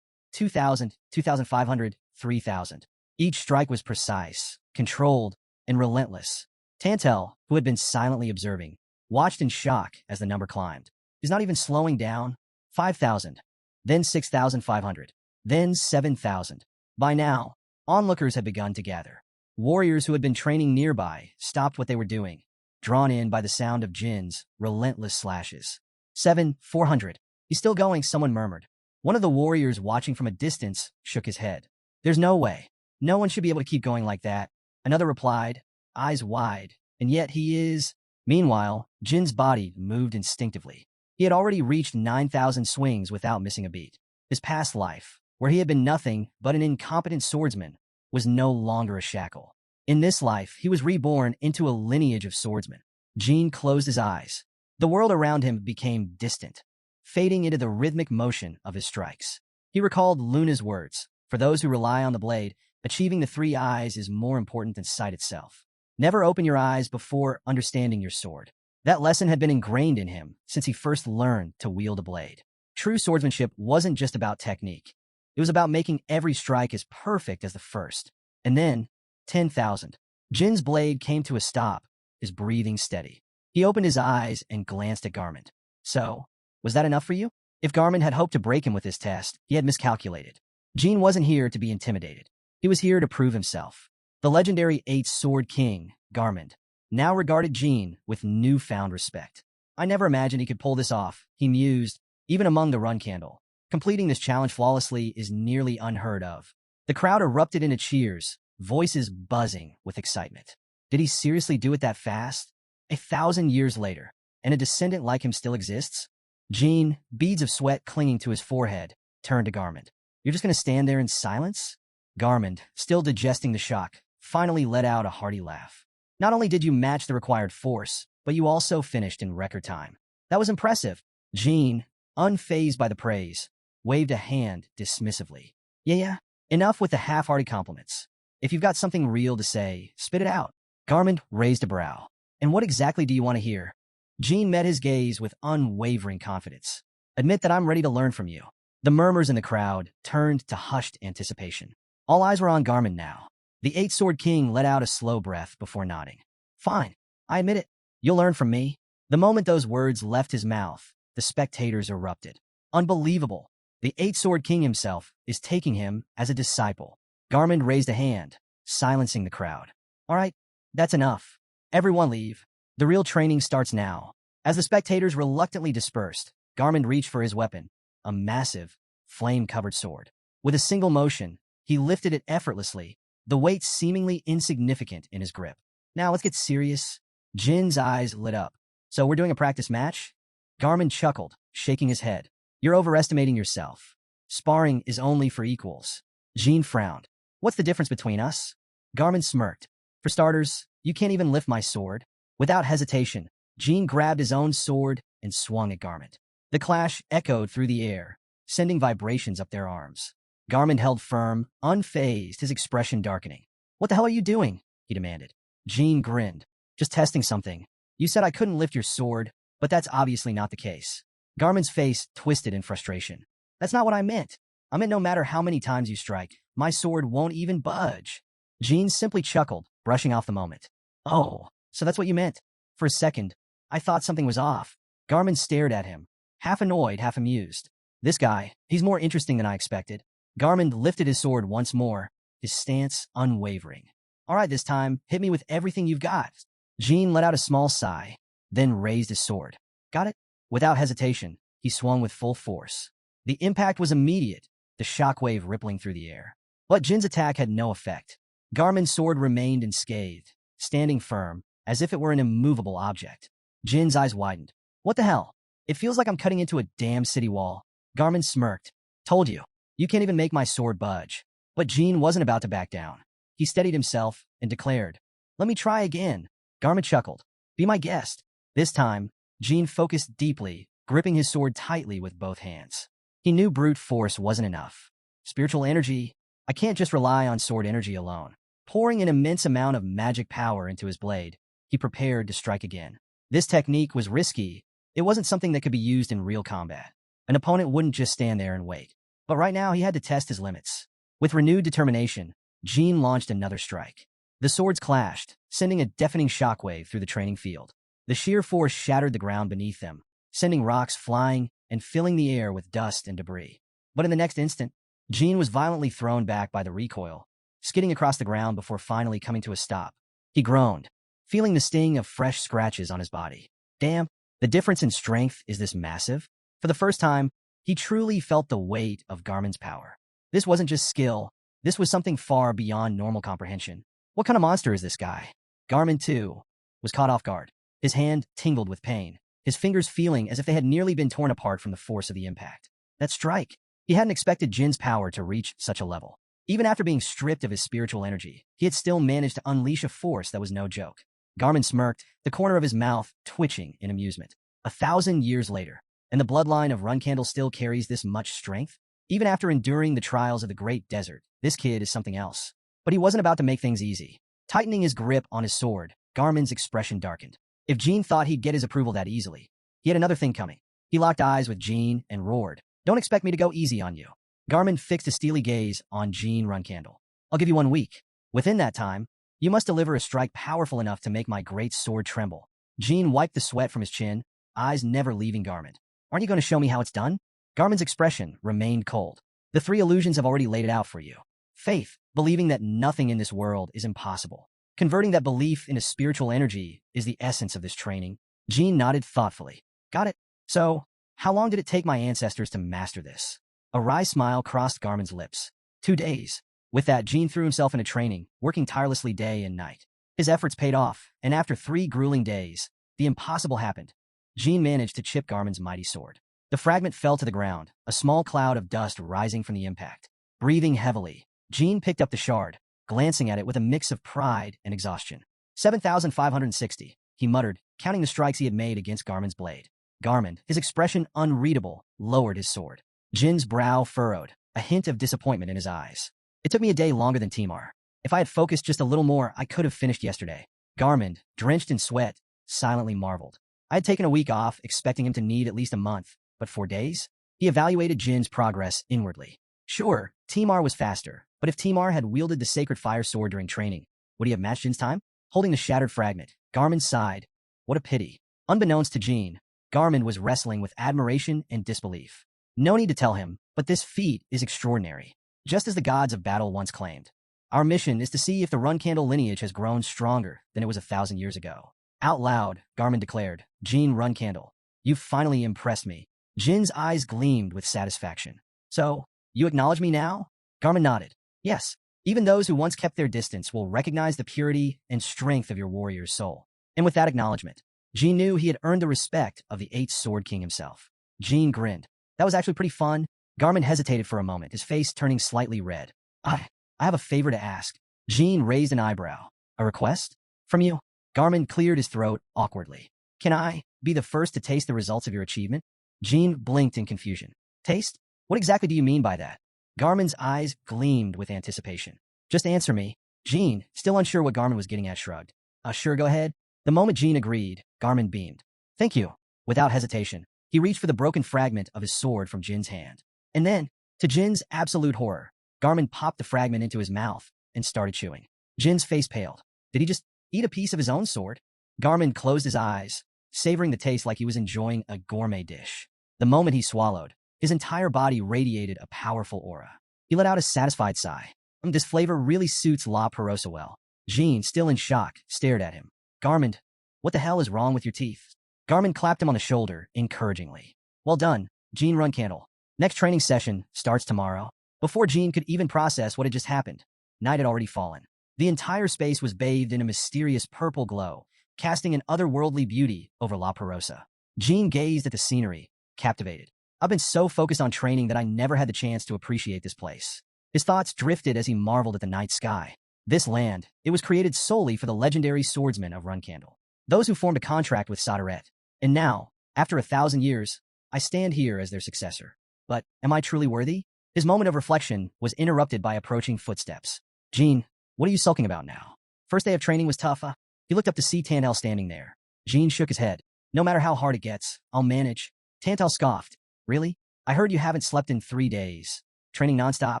2,000, 2,500, 3,000. Each strike was precise, controlled, and relentless. Tantel, who had been silently observing, watched in shock as the number climbed. He's not even slowing down. 5,000, then 6,500, then 7,000. By now, onlookers had begun to gather. Warriors who had been training nearby stopped what they were doing, drawn in by the sound of Jin's relentless slashes. 400. He's still going, someone murmured. One of the warriors watching from a distance shook his head. There's no way. No one should be able to keep going like that. Another replied, eyes wide, and yet he is. Meanwhile, Jin's body moved instinctively. He had already reached 9,000 swings without missing a beat. His past life, where he had been nothing but an incompetent swordsman, was no longer a shackle. In this life, he was reborn into a lineage of swordsmen. Jin closed his eyes. The world around him became distant, fading into the rhythmic motion of his strikes. He recalled Luna's words, for those who rely on the blade, achieving the 3 eyes is more important than sight itself. Never open your eyes before understanding your sword. That lesson had been ingrained in him since he first learned to wield a blade. True swordsmanship wasn't just about technique. It was about making every strike as perfect as the first. And then, 10,000. Jin's blade came to a stop, his breathing steady. He opened his eyes and glanced at Garmin. So, was that enough for you? If Garmin had hoped to break him with this test, he had miscalculated. Jin wasn't here to be intimidated. He was here to prove himself. The legendary 8th Sword King, Garmin, now regarded Jean with newfound respect. I never imagined he could pull this off, he mused, even among the Runcandel. Completing this challenge flawlessly is nearly unheard of. The crowd erupted into cheers, voices buzzing with excitement. Did he seriously do it that fast? 1,000 years later, and a descendant like him still exists? Jean, beads of sweat clinging to his forehead, turned to Garmund. You're just going to stand there in silence? Garmund, still digesting the shock, finally let out a hearty laugh. Not only did you match the required force, but you also finished in record time. That was impressive. Jean, unfazed by the praise, waved a hand dismissively. Yeah, enough with the half-hearted compliments. If you've got something real to say, spit it out. Garmund raised a brow. And what exactly do you want to hear? Jean met his gaze with unwavering confidence. Admit that I'm ready to learn from you. The murmurs in the crowd turned to hushed anticipation. All eyes were on Garmund now. The Eight-Sword King let out a slow breath before nodding. Fine, I admit it. You'll learn from me. The moment those words left his mouth, the spectators erupted. Unbelievable. The Eight-Sword King himself is taking him as a disciple. Garmund raised a hand, silencing the crowd. All right, that's enough. Everyone leave. The real training starts now. As the spectators reluctantly dispersed, Garmund reached for his weapon, a massive, flame-covered sword. With a single motion, he lifted it effortlessly, the weight seemingly insignificant in his grip. Now let's get serious. Jin's eyes lit up. So we're doing a practice match? Garmund chuckled, shaking his head. You're overestimating yourself. Sparring is only for equals. Jin frowned. What's the difference between us? Garmund smirked. For starters, you can't even lift my sword. Without hesitation, Jin grabbed his own sword and swung at Garmund. The clash echoed through the air, sending vibrations up their arms. Garmund held firm, unfazed, his expression darkening. What the hell are you doing? He demanded. Jin grinned. Just testing something. You said I couldn't lift your sword, but that's obviously not the case. Garmund's face twisted in frustration. That's not what I meant. I meant no matter how many times you strike, my sword won't even budge. Jin simply chuckled, brushing off the moment. Oh, so that's what you meant. For a second, I thought something was off. Garmund stared at him, half annoyed, half amused. This guy, he's more interesting than I expected. Garmund lifted his sword once more, his stance unwavering. All right, this time, hit me with everything you've got. Jin let out a small sigh, then raised his sword. Got it? Without hesitation, he swung with full force. The impact was immediate, the shockwave rippling through the air. But Jin's attack had no effect. Garmund's sword remained unscathed, standing firm, as if it were an immovable object. Jin's eyes widened. What the hell? It feels like I'm cutting into a damn city wall. Garmund smirked. Told you. You can't even make my sword budge. But Jin wasn't about to back down. He steadied himself and declared, Let me try again. Garmund chuckled. Be my guest. This time, Jin focused deeply, gripping his sword tightly with both hands. He knew brute force wasn't enough. Spiritual energy, I can't just rely on sword energy alone. Pouring an immense amount of magic power into his blade, he prepared to strike again. This technique was risky. It wasn't something that could be used in real combat. An opponent wouldn't just stand there and wait. But right now, he had to test his limits. With renewed determination, Jin launched another strike. The swords clashed, sending a deafening shockwave through the training field. The sheer force shattered the ground beneath them, sending rocks flying and filling the air with dust and debris. But in the next instant, Jin was violently thrown back by the recoil, skidding across the ground before finally coming to a stop. He groaned, feeling the sting of fresh scratches on his body. Damn, the difference in strength is this massive? For the first time, he truly felt the weight of Garmund's power. This wasn't just skill, this was something far beyond normal comprehension. What kind of monster is this guy? Garmund, too, was caught off guard. His hand tingled with pain, his fingers feeling as if they had nearly been torn apart from the force of the impact. That strike! He hadn't expected Jin's power to reach such a level. Even after being stripped of his spiritual energy, he had still managed to unleash a force that was no joke. Garmund smirked, the corner of his mouth twitching in amusement. 1,000 years later, and the bloodline of Runcandel still carries this much strength? Even after enduring the trials of the Great Desert, this kid is something else. But he wasn't about to make things easy. Tightening his grip on his sword, Garmund's expression darkened. If Jin thought he'd get his approval that easily, he had another thing coming. He locked eyes with Jin and roared, Don't expect me to go easy on you. Garmund fixed a steely gaze on Jin Runcandel. I'll give you 1 week. Within that time, you must deliver a strike powerful enough to make my great sword tremble. Jin wiped the sweat from his chin, eyes never leaving Garmund. Aren't you going to show me how it's done? Garmund's expression remained cold. The 3 illusions have already laid it out for you. Faith, believing that nothing in this world is impossible. Converting that belief into spiritual energy is the essence of this training. Jean nodded thoughtfully. Got it. So, how long did it take my ancestors to master this? A wry smile crossed Garmin's lips. 2 days. With that, Jean threw himself into training, working tirelessly day and night. His efforts paid off, and after 3 grueling days, the impossible happened. Jean managed to chip Garmin's mighty sword. The fragment fell to the ground, a small cloud of dust rising from the impact. Breathing heavily, Jean picked up the shard, glancing at it with a mix of pride and exhaustion. 7,560, he muttered, counting the strikes he had made against Garmin's blade. Garmin, his expression unreadable, lowered his sword. Jin's brow furrowed, a hint of disappointment in his eyes. It took me a day longer than Timar. If I had focused just a little more, I could have finished yesterday. Garmin, drenched in sweat, silently marveled. I had taken a week off, expecting him to need at least a month, but 4 days? He evaluated Jin's progress inwardly. Sure, Timar was faster, but if Timar had wielded the sacred fire sword during training, would he have matched Jin's time? Holding the shattered fragment, Garmin sighed. What a pity. Unbeknownst to Jin, Garmin was wrestling with admiration and disbelief. No need to tell him, but this feat is extraordinary. Just as the gods of battle once claimed. Our mission is to see if the Runcandel lineage has grown stronger than it was 1,000 years ago. Out loud, Garmin declared, Jin Runcandel, you've finally impressed me. Jin's eyes gleamed with satisfaction. So, you acknowledge me now? Garmin nodded. Yes, even those who once kept their distance will recognize the purity and strength of your warrior's soul. And with that acknowledgement, Jin knew he had earned the respect of the 8th Sword King himself. Jin grinned. That was actually pretty fun. Garmin hesitated for a moment, his face turning slightly red. I have a favor to ask. Jin raised an eyebrow. A request? From you? Garmin cleared his throat awkwardly. Can I be the first to taste the results of your achievement? Jin blinked in confusion. Taste? What exactly do you mean by that? Garmin's eyes gleamed with anticipation. Just answer me. Jin, still unsure what Garmin was getting at, shrugged. Sure, go ahead. The moment Jin agreed, Garmin beamed. Thank you. Without hesitation, he reached for the broken fragment of his sword from Jin's hand. And then, to Jin's absolute horror, Garmin popped the fragment into his mouth and started chewing. Jin's face paled. Did he just eat a piece of his own sword? Garmin closed his eyes, savoring the taste like he was enjoying a gourmet dish. The moment he swallowed, his entire body radiated a powerful aura. He let out a satisfied sigh. This flavor really suits La Perosa well. Jin, still in shock, stared at him. Garmin, what the hell is wrong with your teeth? Garmin clapped him on the shoulder, encouragingly. Well done, Jin Runcandel. Next training session starts tomorrow. Before Jin could even process what had just happened, night had already fallen. The entire space was bathed in a mysterious purple glow, casting an otherworldly beauty over La Perosa. Jin gazed at the scenery, captivated. I've been so focused on training that I never had the chance to appreciate this place. His thoughts drifted as he marveled at the night sky. This land, it was created solely for the legendary swordsmen of Runcandel, those who formed a contract with Sodaret. And now, after 1,000 years, I stand here as their successor. But am I truly worthy? His moment of reflection was interrupted by approaching footsteps. Jin, what are you sulking about now? First day of training was tough. He looked up to see Tantal standing there. Jin shook his head. No matter how hard it gets, I'll manage. Tantal scoffed. Really? I heard you haven't slept in 3 days. Training nonstop?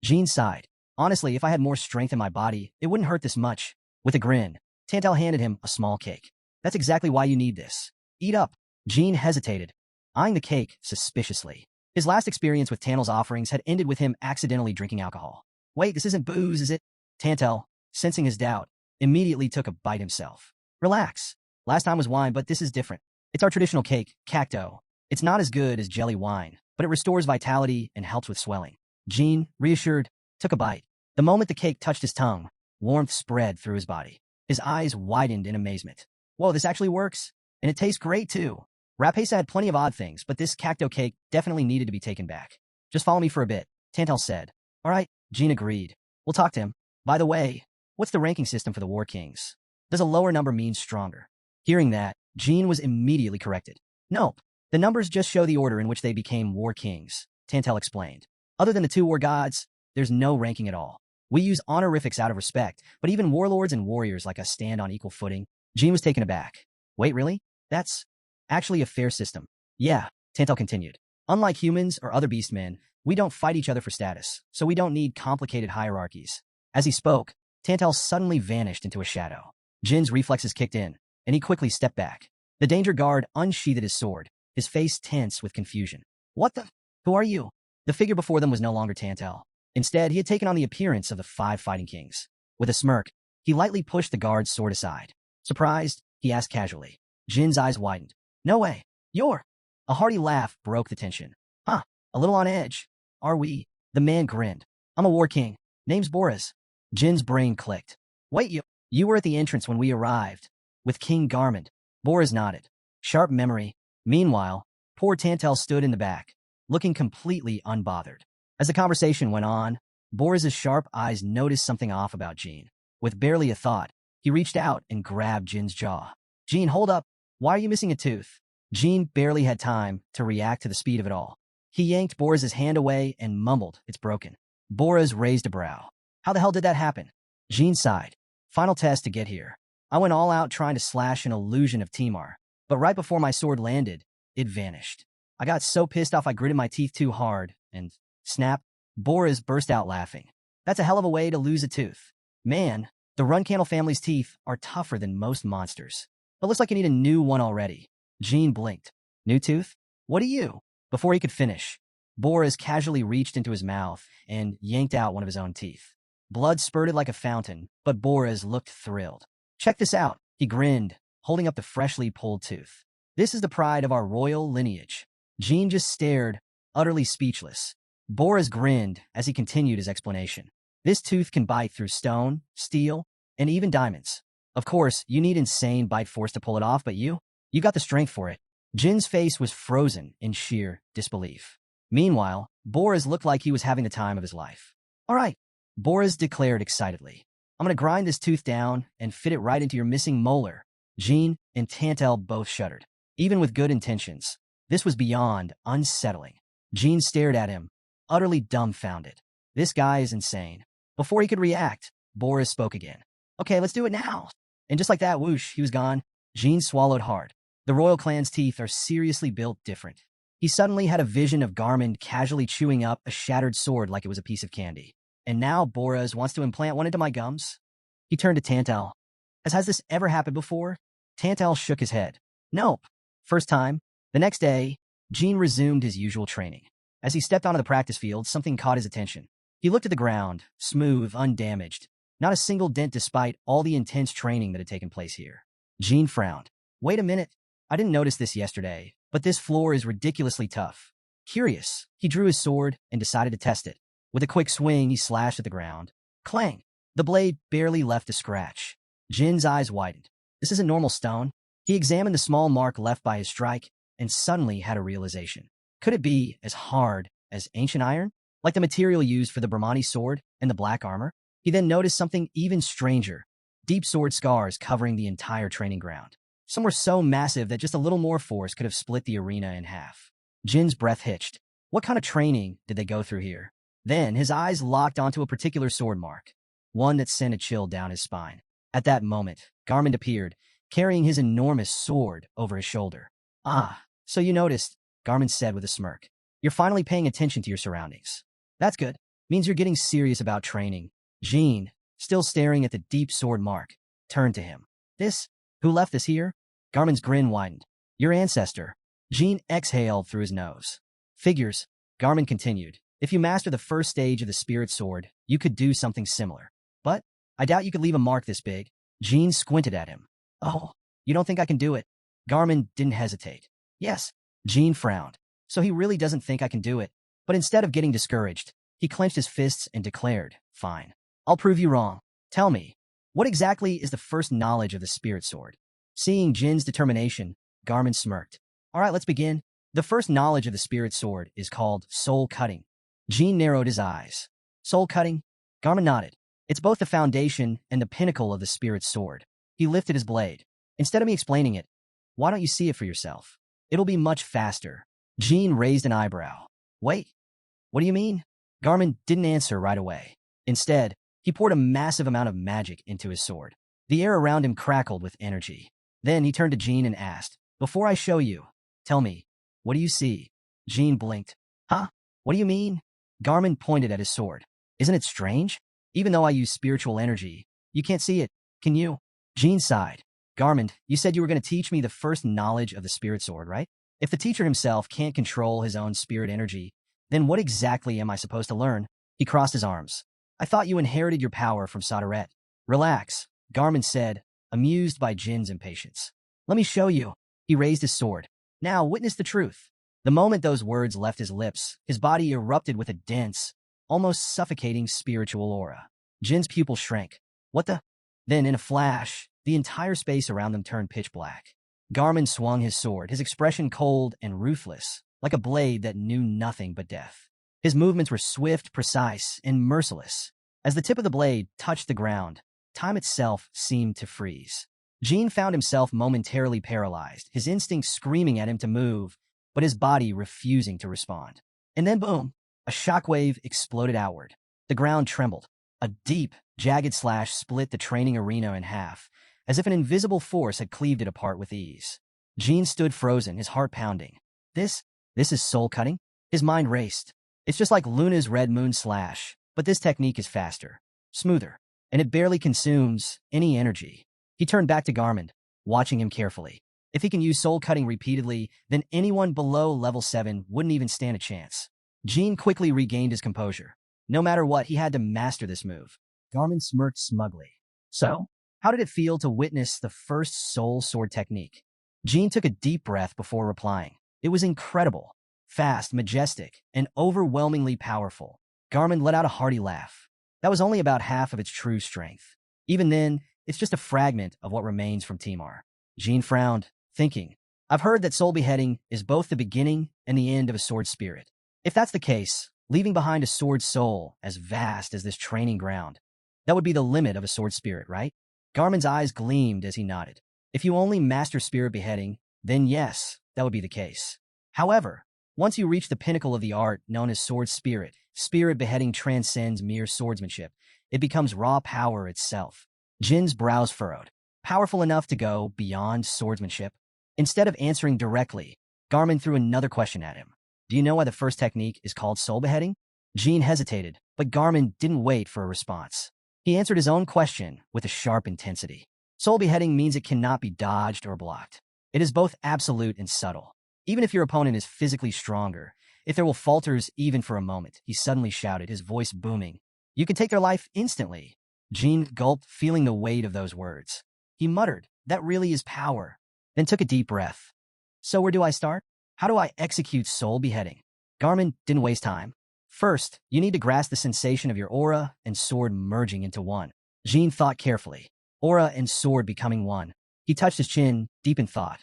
Jin sighed. Honestly, if I had more strength in my body, it wouldn't hurt this much. With a grin, Tantal handed him a small cake. That's exactly why you need this. Eat up. Jin hesitated, eyeing the cake suspiciously. His last experience with Tantal's offerings had ended with him accidentally drinking alcohol. Wait, this isn't booze, is it? Tantal, sensing his doubt, immediately took a bite himself. Relax. Last time was wine, but this is different. It's our traditional cake, cacto. It's not as good as jelly wine, but it restores vitality and helps with swelling. Jin, reassured, took a bite. The moment the cake touched his tongue, warmth spread through his body. His eyes widened in amazement. Whoa, this actually works? And it tastes great, too. Rapesa had plenty of odd things, but this cacto cake definitely needed to be taken back. Just follow me for a bit, Tantal said. All right, Jin agreed. We'll talk to him. By the way, what's the ranking system for the War Kings? Does a lower number mean stronger? Hearing that, Jin was immediately corrected. Nope. The numbers just show the order in which they became War Kings, Tantal explained. Other than the 2 war gods, there's no ranking at all. We use honorifics out of respect, but even warlords and warriors like us stand on equal footing. Jin was taken aback. Wait, really? That's actually a fair system. Yeah, Tantal continued. Unlike humans or other beastmen, we don't fight each other for status, so we don't need complicated hierarchies. As he spoke, Tantal suddenly vanished into a shadow. Jin's reflexes kicked in, and he quickly stepped back. The danger guard unsheathed his sword, his face tense with confusion. What the? Who are you? The figure before them was no longer Tantal. Instead, he had taken on the appearance of the 5 fighting kings. With a smirk, He lightly pushed the guard's sword aside. Surprised, he asked casually. Jin's eyes widened. No way. You're... A hearty laugh broke the tension. Huh, a little on edge. Are we? The man grinned. I'm a war king. Name's Boris. Jin's brain clicked. Wait, you were at the entrance when we arrived. With King Garmin. Boris nodded. Sharp memory. Meanwhile, poor Tantel stood in the back, looking completely unbothered. As the conversation went on, Boris's sharp eyes noticed something off about Jin. With barely a thought, he reached out and grabbed Jin's jaw. Jin, hold up. Why are you missing a tooth? Jin barely had time to react to the speed of it all. He yanked Boris's hand away and mumbled, it's broken. Boris raised a brow. How the hell did that happen? Jin sighed. Final test to get here. I went all out trying to slash an illusion of Timar, but right before my sword landed, it vanished. I got so pissed off I gritted my teeth too hard, and snap, Boris burst out laughing. That's a hell of a way to lose a tooth. Man, the Runcandel family's teeth are tougher than most monsters. It looks like you need a new one already. Jin blinked. New tooth? What do you? Before he could finish, Boris casually reached into his mouth and yanked out one of his own teeth. Blood spurted like a fountain, but Boris looked thrilled. Check this out, he grinned, holding up the freshly pulled tooth. This is the pride of our royal lineage. Jin just stared, utterly speechless. Boris grinned as he continued his explanation. This tooth can bite through stone, steel, and even diamonds. Of course, you need insane bite force to pull it off, but you got the strength for it. Jin's face was frozen in sheer disbelief. Meanwhile, Boris looked like he was having the time of his life. All right, Boris declared excitedly. I'm going to grind this tooth down and fit it right into your missing molar. Jin and Tantel both shuddered. Even with good intentions, this was beyond unsettling. Jin stared at him, utterly dumbfounded. This guy is insane. Before he could react, Boris spoke again. Okay, let's do it now. And just like that, whoosh, he was gone. Jin swallowed hard. The royal clan's teeth are seriously built different. He suddenly had a vision of Garmin casually chewing up a shattered sword like it was a piece of candy. And now Boris wants to implant one into my gums? He turned to Tantel. Has this ever happened before? Tantel shook his head. Nope. First time. The next day, Jin resumed his usual training. As he stepped onto the practice field, something caught his attention. He looked at the ground, smooth, undamaged. Not a single dent despite all the intense training that had taken place here. Jin frowned. Wait a minute. I didn't notice this yesterday, but this floor is ridiculously tough. Curious, he drew his sword and decided to test it. With a quick swing, he slashed at the ground. Clang! The blade barely left a scratch. Jin's eyes widened. This isn't normal stone. He examined the small mark left by his strike and suddenly had a realization. Could it be as hard as ancient iron? Like the material used for the Brahmani sword and the black armor? He then noticed something even stranger. Deep sword scars covering the entire training ground. Some were so massive that just a little more force could have split the arena in half. Jin's breath hitched. What kind of training did they go through here? Then his eyes locked onto a particular sword mark, one that sent a chill down his spine. At that moment, Garmin appeared, carrying his enormous sword over his shoulder. Ah, so you noticed, Garmin said with a smirk. You're finally paying attention to your surroundings. That's good. Means you're getting serious about training. Jin, still staring at the deep sword mark, turned to him. Who left this here? Garmin's grin widened. Your ancestor. Jin exhaled through his nose. Figures, Garmin continued. If you master the first stage of the spirit sword, you could do something similar. But I doubt you could leave a mark this big. Jin squinted at him. Oh, you don't think I can do it? Garmin didn't hesitate. Yes. Jin frowned. So he really doesn't think I can do it. But instead of getting discouraged, he clenched his fists and declared, fine. I'll prove you wrong. Tell me, what exactly is the first knowledge of the spirit sword? Seeing Jin's determination, Garmin smirked. All right, let's begin. The first knowledge of the spirit sword is called soul cutting. Jin narrowed his eyes. Soul cutting? Garmin nodded. It's both the foundation and the pinnacle of the spirit sword. He lifted his blade. Instead of me explaining it, why don't you see it for yourself? It'll be much faster. Jin raised an eyebrow. Wait, what do you mean? Garmin didn't answer right away. Instead, he poured a massive amount of magic into his sword. The air around him crackled with energy. Then he turned to Jin and asked, before I show you, tell me, what do you see? Jin blinked. Huh? What do you mean? Garmin pointed at his sword. Isn't it strange? Even though I use spiritual energy, you can't see it, can you? Jin sighed. Garmin, you said you were going to teach me the first knowledge of the spirit sword, right? If the teacher himself can't control his own spirit energy, then what exactly am I supposed to learn? He crossed his arms. I thought you inherited your power from Sadaret. Relax, Garmin said, amused by Jin's impatience. Let me show you. He raised his sword. Now witness the truth. The moment those words left his lips, his body erupted with a dense, almost suffocating spiritual aura. Jin's pupil shrank. What the? Then, in a flash, the entire space around them turned pitch black. Garmin swung his sword, his expression cold and ruthless, like a blade that knew nothing but death. His movements were swift, precise, and merciless. As the tip of the blade touched the ground, time itself seemed to freeze. Jin found himself momentarily paralyzed, his instincts screaming at him to move, but his body refusing to respond. And then boom, a shockwave exploded outward. The ground trembled. A deep, jagged slash split the training arena in half, as if an invisible force had cleaved it apart with ease. Jin stood frozen, his heart pounding. This is soul-cutting? His mind raced. It's just like Luna's Red Moon Slash, but this technique is faster, smoother, and it barely consumes any energy. He turned back to Garmin, watching him carefully. If he can use soul-cutting repeatedly, then anyone below level 7 wouldn't even stand a chance. Jin quickly regained his composure. No matter what, he had to master this move. Garmin smirked smugly. So, how did it feel to witness the first soul sword technique? Jin took a deep breath before replying. It was incredible. Fast, majestic, and overwhelmingly powerful. Garmin let out a hearty laugh. That was only about half of its true strength. Even then, it's just a fragment of what remains from Timar. Jin frowned, thinking, I've heard that soul beheading is both the beginning and the end of a sword spirit. If that's the case, leaving behind a sword soul as vast as this training ground, that would be the limit of a sword spirit, right? Garmin's eyes gleamed as he nodded. If you only master spirit beheading, then yes, that would be the case. However, once you reach the pinnacle of the art known as sword spirit beheading transcends mere swordsmanship. It becomes raw power itself. Jin's brows furrowed. Powerful enough to go beyond swordsmanship? Instead of answering directly, Garmin threw another question at him. Do you know why the first technique is called soul beheading? Jin hesitated, but Garmin didn't wait for a response. He answered his own question with a sharp intensity. Soul beheading means it cannot be dodged or blocked. It is both absolute and subtle. Even if your opponent is physically stronger, if their will falters even for a moment, he suddenly shouted, his voice booming. You can take their life instantly. Jin gulped, feeling the weight of those words. He muttered, that really is power, then took a deep breath. So where do I start? How do I execute soul beheading? Garmin didn't waste time. First, you need to grasp the sensation of your aura and sword merging into one. Jin thought carefully. Aura and sword becoming one. He touched his chin, deep in thought.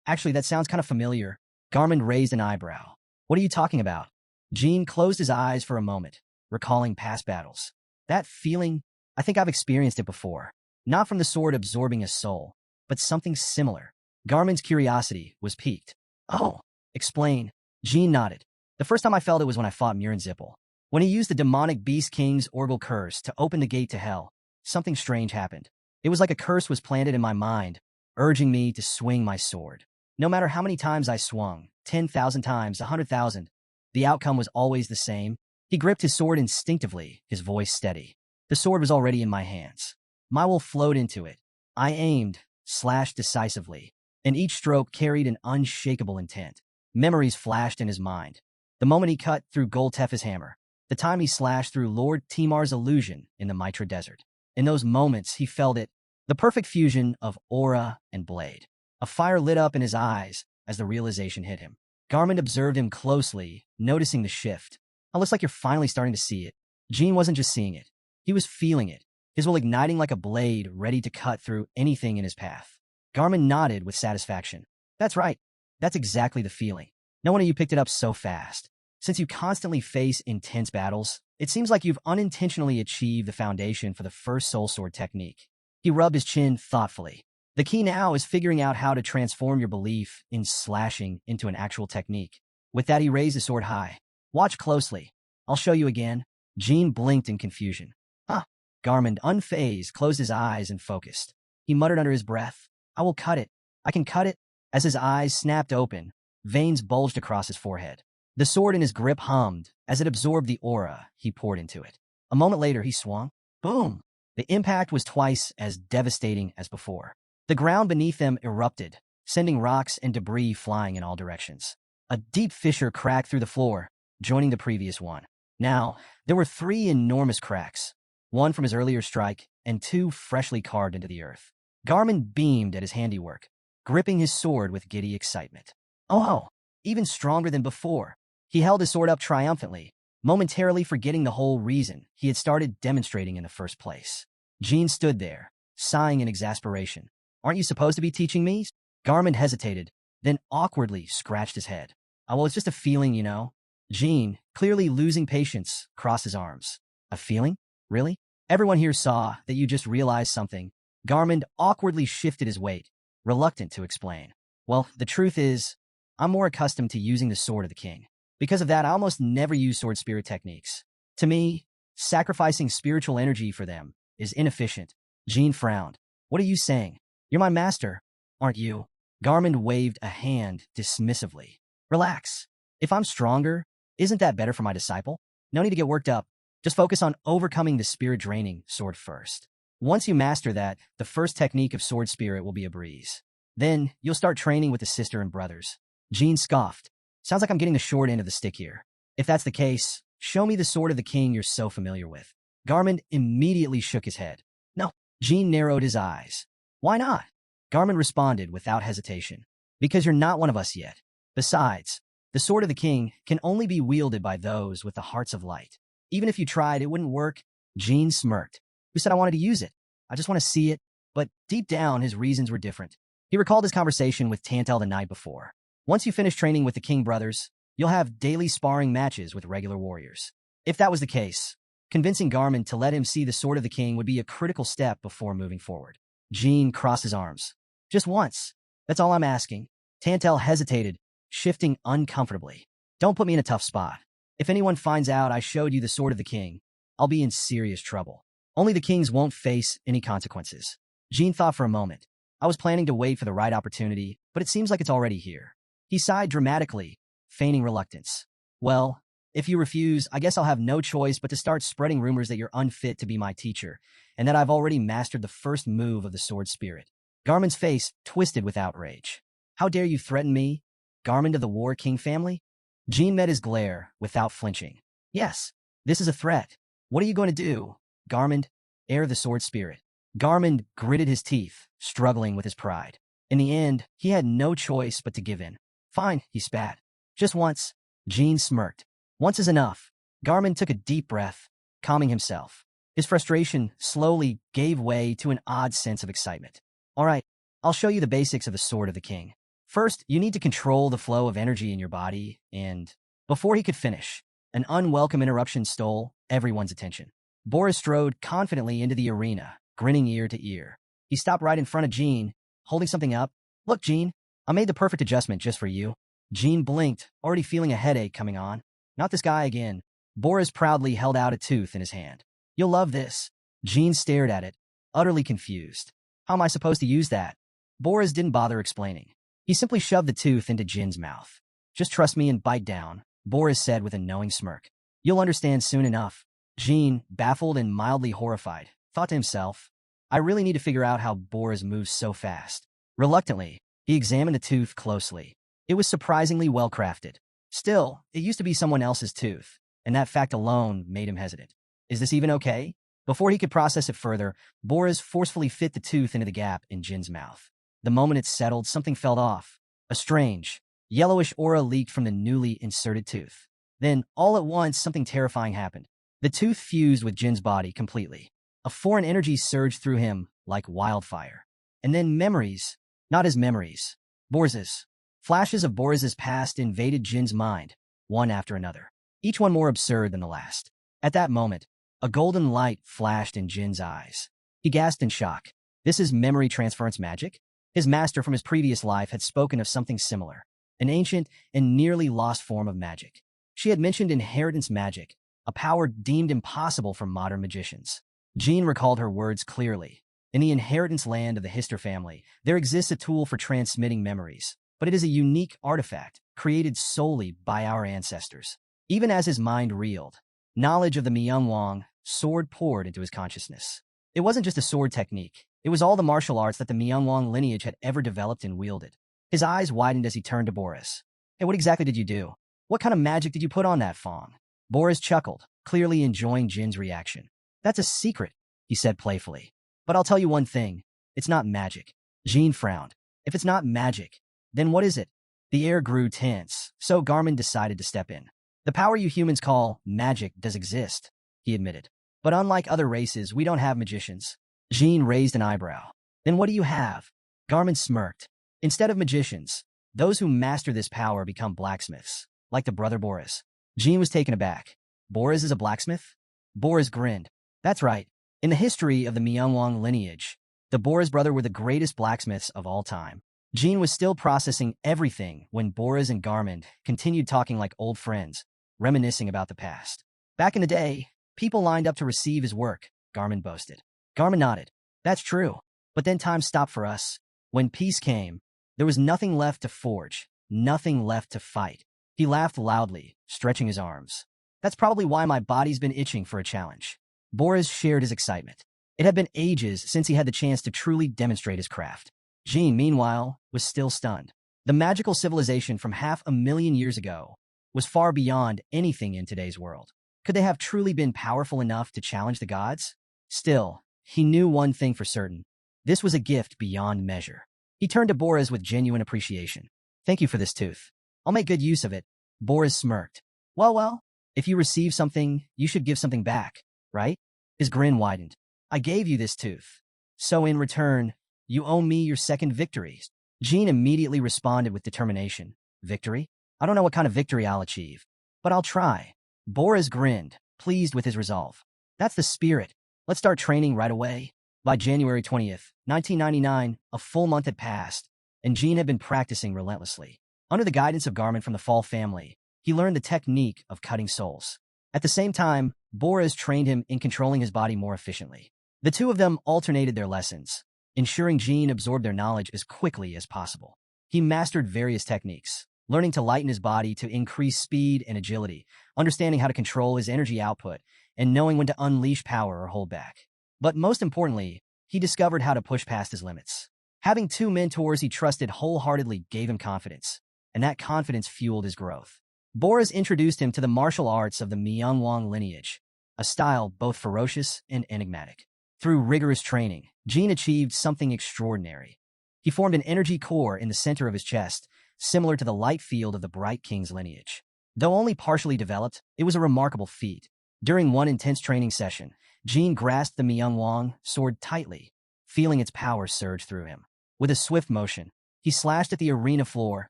Actually, that sounds kind of familiar. Garmin raised an eyebrow. What are you talking about? Jin closed his eyes for a moment, recalling past battles. That feeling, I think I've experienced it before. Not from the sword absorbing his soul, but something similar. Garmin's curiosity was piqued. Oh, explain. Jin nodded. The first time I felt it was when I fought Murakan. When he used the demonic Beast King's Orgal curse to open the gate to hell, something strange happened. It was like a curse was planted in my mind, urging me to swing my sword. No matter how many times I swung, 10,000 times, 100,000, the outcome was always the same. He gripped his sword instinctively, his voice steady. The sword was already in my hands. My will flowed into it. I aimed, slashed decisively, and each stroke carried an unshakable intent. Memories flashed in his mind. The moment he cut through Goltef's hammer, the time he slashed through Lord Timar's illusion in the Mitra Desert. In those moments, he felt it, the perfect fusion of aura and blade. A fire lit up in his eyes as the realization hit him. Garmin observed him closely, noticing the shift. It looks like you're finally starting to see it. Jin wasn't just seeing it. He was feeling it, his will igniting like a blade ready to cut through anything in his path. Garmin nodded with satisfaction. That's right. That's exactly the feeling. No one of you picked it up so fast. Since you constantly face intense battles, it seems like you've unintentionally achieved the foundation for the first soul sword technique. He rubbed his chin thoughtfully. The key now is figuring out how to transform your belief in slashing into an actual technique. With that, he raised his sword high. Watch closely. I'll show you again. Jin blinked in confusion. Huh. Garmin, unfazed, closed his eyes and focused. He muttered under his breath, I will cut it. I can cut it. As his eyes snapped open, veins bulged across his forehead. The sword in his grip hummed as it absorbed the aura he poured into it. A moment later, he swung. Boom! The impact was twice as devastating as before. The ground beneath them erupted, sending rocks and debris flying in all directions. A deep fissure cracked through the floor, joining the previous one. Now, there were 3 enormous cracks. One from his earlier strike, and two freshly carved into the earth. Garmin beamed at his handiwork, gripping his sword with giddy excitement. Oh, even stronger than before. He held his sword up triumphantly, momentarily forgetting the whole reason he had started demonstrating in the first place. Jean stood there, sighing in exasperation. Aren't you supposed to be teaching me? Garmin hesitated, then awkwardly scratched his head. Oh, well, it's just a feeling, you know. Jean, clearly losing patience, crossed his arms. A feeling? Really? Everyone here saw that you just realized something. Garmin awkwardly shifted his weight, reluctant to explain. Well, the truth is, I'm more accustomed to using the sword of the king. Because of that, I almost never use sword spirit techniques. To me, sacrificing spiritual energy for them is inefficient. Jean frowned. What are you saying? You're my master, aren't you? Garmin waved a hand dismissively. Relax. If I'm stronger, isn't that better for my disciple? No need to get worked up. Just focus on overcoming the spirit-draining sword first. Once you master that, the first technique of sword spirit will be a breeze. Then, you'll start training with the sister and brothers. Jean scoffed. Sounds like I'm getting the short end of the stick here. If that's the case, show me the sword of the king you're so familiar with. Garmin immediately shook his head. No. Jean narrowed his eyes. Why not? Garmin responded without hesitation. Because you're not one of us yet. Besides, the sword of the king can only be wielded by those with the hearts of light. Even if you tried, it wouldn't work. Jean smirked. Who said I wanted to use it? I just want to see it. But deep down, his reasons were different. He recalled his conversation with Tantal the night before. Once you finish training with the King brothers, you'll have daily sparring matches with regular warriors. If that was the case, convincing Garmin to let him see the sword of the king would be a critical step before moving forward. Jean crossed his arms. Just once. That's all I'm asking. Tantal hesitated, shifting uncomfortably. Don't put me in a tough spot. If anyone finds out I showed you the sword of the king, I'll be in serious trouble. Only the kings won't face any consequences. Jean thought for a moment. I was planning to wait for the right opportunity, but it seems like it's already here. He sighed dramatically, feigning reluctance. Well, if you refuse, I guess I'll have no choice but to start spreading rumors that you're unfit to be my teacher, and that I've already mastered the first move of the sword spirit. Garmin's face twisted with outrage. How dare you threaten me? Garmin of the War King family? Jean met his glare without flinching. Yes, this is a threat. What are you going to do? Garmin, heir of the sword spirit. Garmin gritted his teeth, struggling with his pride. In the end, he had no choice but to give in. Fine, he spat. Just once. Jean smirked. Once is enough. Garmin took a deep breath, calming himself. His frustration slowly gave way to an odd sense of excitement. All right, I'll show you the basics of the sword of the king. First, you need to control the flow of energy in your body, and before he could finish, an unwelcome interruption stole everyone's attention. Boris strode confidently into the arena, grinning ear to ear. He stopped right in front of Jean, holding something up. Look, Jean, I made the perfect adjustment just for you. Jean blinked, already feeling a headache coming on. Not this guy again. Boris proudly held out a tooth in his hand. You'll love this. Jean stared at it, utterly confused. How am I supposed to use that? Boris didn't bother explaining. He simply shoved the tooth into Jin's mouth. Just trust me and bite down, Boris said with a knowing smirk. You'll understand soon enough. Jean, baffled and mildly horrified, thought to himself, I really need to figure out how Boris moves so fast. Reluctantly, he examined the tooth closely. It was surprisingly well-crafted. Still, it used to be someone else's tooth, and that fact alone made him hesitant. Is this even okay? Before he could process it further, Boris forcefully fit the tooth into the gap in Jin's mouth. The moment it settled, something fell off. A strange, yellowish aura leaked from the newly inserted tooth. Then, all at once, something terrifying happened. The tooth fused with Jin's body completely. A foreign energy surged through him like wildfire. And then memories, not his memories, Boris's. Flashes of Boris's past invaded Jin's mind, one after another, each one more absurd than the last. At that moment, a golden light flashed in Jin's eyes. He gasped in shock. This is memory transference magic? His master from his previous life had spoken of something similar, an ancient and nearly lost form of magic. She had mentioned inheritance magic, a power deemed impossible for modern magicians. Jean recalled her words clearly. In the inheritance land of the Hister family, there exists a tool for transmitting memories, but it is a unique artifact created solely by our ancestors. Even as his mind reeled, knowledge of the Myungwang sword poured into his consciousness. It wasn't just a sword technique. It was all the martial arts that the Myungwang lineage had ever developed and wielded. His eyes widened as he turned to Boris. Hey, what exactly did you do? What kind of magic did you put on that Fong? Boris chuckled, clearly enjoying Jin's reaction. That's a secret. he said playfully. But I'll tell you one thing. It's not magic. Jean frowned. If it's not magic, then what is it? The air grew tense, so Garmin decided to step in. The power you humans call magic does exist, he admitted. But unlike other races, we don't have magicians. Jean raised an eyebrow. Then what do you have? Garmin smirked. Instead of magicians, those who master this power become blacksmiths, like the brother Boris. Jean was taken aback. Boris is a blacksmith? Boris grinned. That's right. In the history of the Myeongwang lineage, the Boris brother were the greatest blacksmiths of all time. Jean was still processing everything when Boris and Garmin continued talking like old friends, reminiscing about the past. Back in the day, people lined up to receive his work, Garmin boasted. Garmin nodded. That's true. But then time stopped for us. When peace came, there was nothing left to forge, nothing left to fight. He laughed loudly, stretching his arms. That's probably why my body's been itching for a challenge. Boris shared his excitement. It had been ages since he had the chance to truly demonstrate his craft. Jean, meanwhile, was still stunned. The magical civilization from 500,000 years ago was far beyond anything in today's world. Could they have truly been powerful enough to challenge the gods? Still, he knew one thing for certain. This was a gift beyond measure. He turned to Boris with genuine appreciation. Thank you for this tooth. I'll make good use of it. Boris smirked. Well, if you receive something, you should give something back, right? His grin widened. I gave you this tooth. So in return, you owe me your second victory. Jean immediately responded with determination. Victory? I don't know what kind of victory I'll achieve, but I'll try. Boris grinned, pleased with his resolve. That's the spirit. Let's start training right away. By January 20th, 1999, a full month had passed, and Jean had been practicing relentlessly. Under the guidance of Garmin from the Fall family, he learned the technique of cutting souls. At the same time, Boris trained him in controlling his body more efficiently. The two of them alternated their lessons, ensuring Jean absorbed their knowledge as quickly as possible. He mastered various techniques, learning to lighten his body to increase speed and agility, understanding how to control his energy output, and knowing when to unleash power or hold back. But most importantly, he discovered how to push past his limits. Having two mentors he trusted wholeheartedly gave him confidence, and that confidence fueled his growth. Boris introduced him to the martial arts of the Myeongwang lineage, a style both ferocious and enigmatic. Through rigorous training, Jean achieved something extraordinary. He formed an energy core in the center of his chest, similar to the light field of the Bright King's lineage. Though only partially developed, it was a remarkable feat. During one intense training session, Jean grasped the Myeongwang sword tightly, feeling its power surge through him. With a swift motion, he slashed at the arena floor,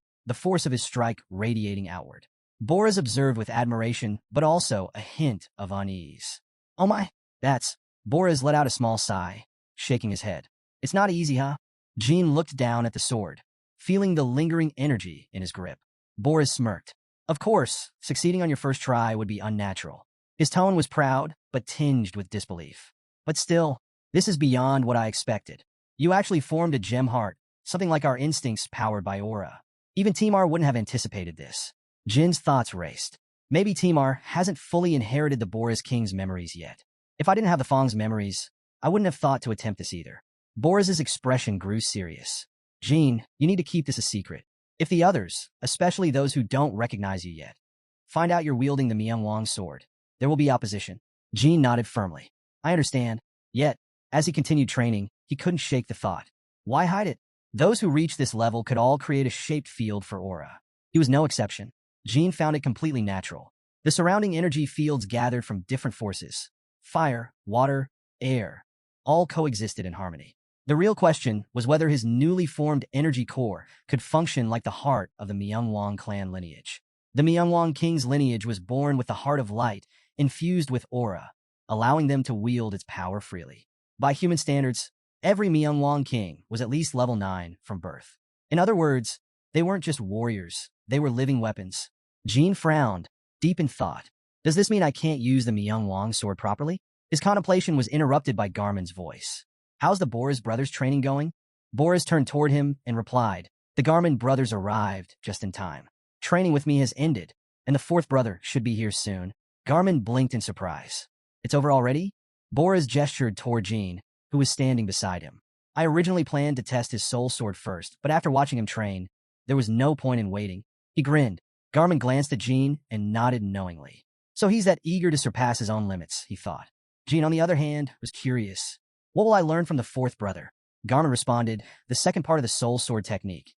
the force of his strike radiating outward. Boris observed with admiration, but also a hint of unease. Oh my, that's... Boris let out a small sigh, shaking his head. It's not easy, huh? Jean looked down at the sword, feeling the lingering energy in his grip. Boris smirked. Of course, succeeding on your first try would be unnatural. His tone was proud, but tinged with disbelief. But still, this is beyond what I expected. You actually formed a gem heart, something like our instincts powered by aura. Even Timar wouldn't have anticipated this. Jin's thoughts raced. Maybe Timar hasn't fully inherited the Boris King's memories yet. If I didn't have the Fong's memories, I wouldn't have thought to attempt this either. Boris's expression grew serious. Jean, you need to keep this a secret. If the others, especially those who don't recognize you yet, find out you're wielding the Myeongwang sword, there will be opposition. Jean nodded firmly. I understand. Yet, as he continued training, he couldn't shake the thought. Why hide it? Those who reach this level could all create a shaped field for aura. He was no exception. Jean found it completely natural. The surrounding energy fields gathered from different forces. Fire, water, air, all coexisted in harmony. The real question was whether his newly formed energy core could function like the heart of the Myeongwang clan lineage. The Myeongwang king's lineage was born with the heart of light, infused with aura, allowing them to wield its power freely. By human standards, every Myeongwang king was at least level 9 from birth. In other words, they weren't just warriors, they were living weapons. Jean frowned, deep in thought. Does this mean I can't use the Myeongwang sword properly? His contemplation was interrupted by Garmin's voice. How's the Boris brothers' training going? Boris turned toward him and replied. The Garmin brothers arrived just in time. Training with me has ended, and the fourth brother should be here soon. Garmin blinked in surprise. It's over already? Boris gestured toward Jean, who was standing beside him. I originally planned to test his soul sword first, but after watching him train, there was no point in waiting. He grinned. Garmin glanced at Jean and nodded knowingly. So he's that eager to surpass his own limits, he thought. Jean, on the other hand, was curious. What will I learn from the fourth brother? Garmin responded, the second part of the soul sword technique.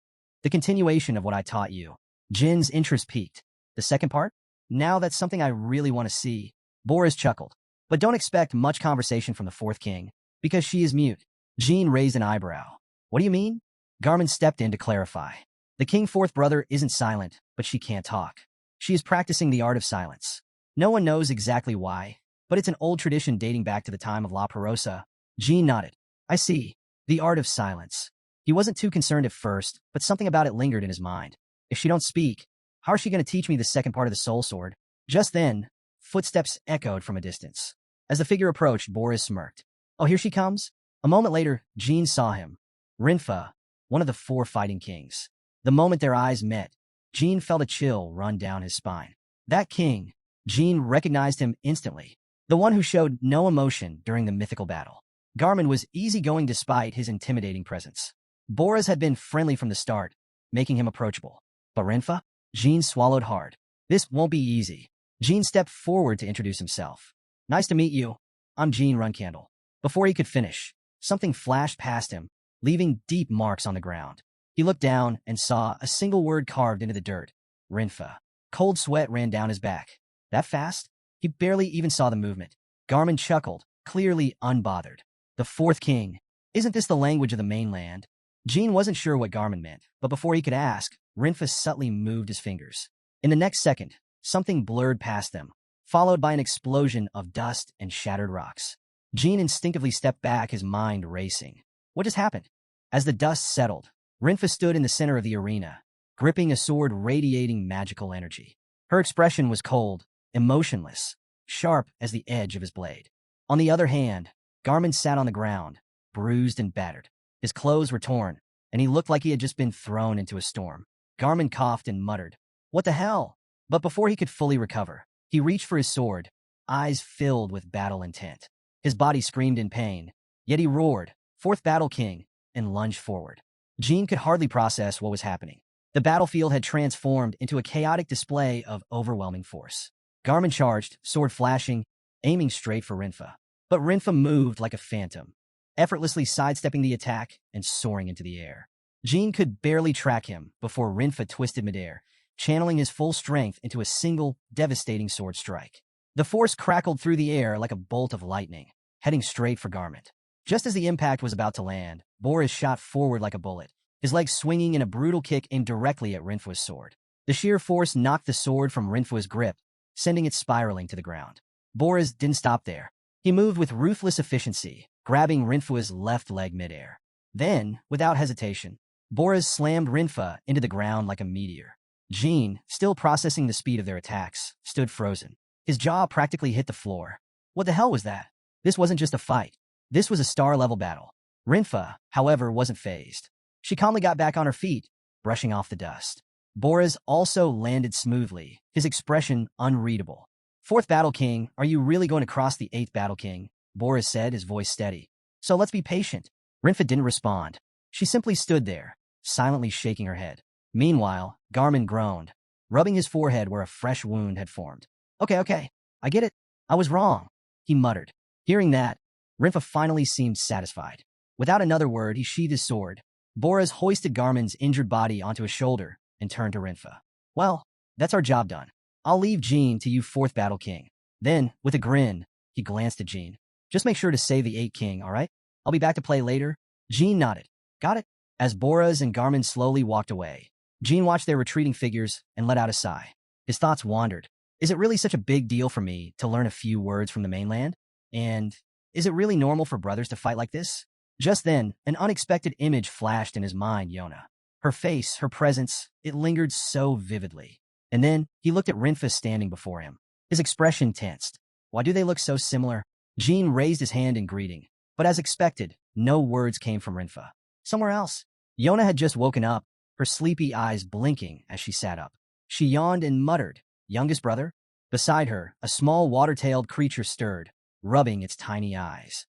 The continuation of what I taught you. Jin's interest peaked. The second part? Now that's something I really want to see. Boris chuckled. But don't expect much conversation from the fourth king, because she is mute. Jean raised an eyebrow. What do you mean? Garmin stepped in to clarify. The king fourth brother isn't silent, but she can't talk. She is practicing the art of silence. No one knows exactly why, but it's an old tradition dating back to the time of La Perosa. Jean nodded. I see. The art of silence. He wasn't too concerned at first, but something about it lingered in his mind. If she don't speak, how is she going to teach me the second part of the soul sword? Just then, footsteps echoed from a distance. As the figure approached, Boris smirked. Oh, here she comes? A moment later, Jean saw him. Rinfa, one of the four fighting kings. The moment their eyes met, Jean felt a chill run down his spine. That king, Jean recognized him instantly. The one who showed no emotion during the mythical battle. Garmin was easygoing despite his intimidating presence. Boris had been friendly from the start, making him approachable. But Rinfa? Jean swallowed hard. This won't be easy. Jean stepped forward to introduce himself. Nice to meet you. I'm Jean Runcandel. Before he could finish, something flashed past him, leaving deep marks on the ground. He looked down and saw a single word carved into the dirt. Rinfa. Cold sweat ran down his back. That fast? He barely even saw the movement. Garmin chuckled, clearly unbothered. The fourth king. Isn't this the language of the mainland? Jean wasn't sure what Garmin meant, but before he could ask, Rinfa subtly moved his fingers. In the next second, something blurred past them, followed by an explosion of dust and shattered rocks. Jean instinctively stepped back, his mind racing. What just happened? As the dust settled, Rinfa stood in the center of the arena, gripping a sword radiating magical energy. Her expression was cold, emotionless, sharp as the edge of his blade. On the other hand, Garmin sat on the ground, bruised and battered. His clothes were torn, and he looked like he had just been thrown into a storm. Garmin coughed and muttered, "What the hell?" But before he could fully recover, he reached for his sword, eyes filled with battle intent. His body screamed in pain, yet he roared, "Fourth Battle King," and lunged forward. Jean could hardly process what was happening. The battlefield had transformed into a chaotic display of overwhelming force. Garmin charged, sword flashing, aiming straight for Rinfa. But Rinfa moved like a phantom, effortlessly sidestepping the attack and soaring into the air. Jean could barely track him before Rinfa twisted midair, channeling his full strength into a single, devastating sword strike. The force crackled through the air like a bolt of lightning, heading straight for Garmin. Just as the impact was about to land, Boris shot forward like a bullet, his legs swinging in a brutal kick aimed directly at Rinfa's sword. The sheer force knocked the sword from Rinfa's grip, sending it spiraling to the ground. Boris didn't stop there. He moved with ruthless efficiency, grabbing Rinfa's left leg midair. Then, without hesitation, Boris slammed Rinfa into the ground like a meteor. Jean, still processing the speed of their attacks, stood frozen. His jaw practically hit the floor. What the hell was that? This wasn't just a fight. This was a star-level battle. Rinfa, however, wasn't fazed. She calmly got back on her feet, brushing off the dust. Boris also landed smoothly, his expression unreadable. "Fourth Battle King, are you really going to cross the eighth Battle King?" Boris said, his voice steady. "So let's be patient." Rinfa didn't respond. She simply stood there, silently shaking her head. Meanwhile, Garmin groaned, rubbing his forehead where a fresh wound had formed. Okay, I get it. I was wrong," he muttered. Hearing that, Rinfa finally seemed satisfied. Without another word, he sheathed his sword. Boris hoisted Garmin's injured body onto his shoulder and turned to Rinfa. "Well, that's our job done. I'll leave Jean to you, Fourth Battle King." Then, with a grin, he glanced at Jean. "Just make sure to save the Eight King, all right? I'll be back to play later." Jean nodded. "Got it." As Boris and Garmin slowly walked away, Jean watched their retreating figures and let out a sigh. His thoughts wandered. Is it really such a big deal for me to learn a few words from the mainland? And is it really normal for brothers to fight like this? Just then, an unexpected image flashed in his mind, Yona. Her face, her presence, it lingered so vividly. And then, he looked at Rinfa standing before him. His expression tensed. Why do they look so similar? Jean raised his hand in greeting, but as expected, no words came from Rinfa. Somewhere else. Yona had just woken up, her sleepy eyes blinking as she sat up. She yawned and muttered, "Youngest brother?" Beside her, a small water-tailed creature stirred, rubbing its tiny eyes.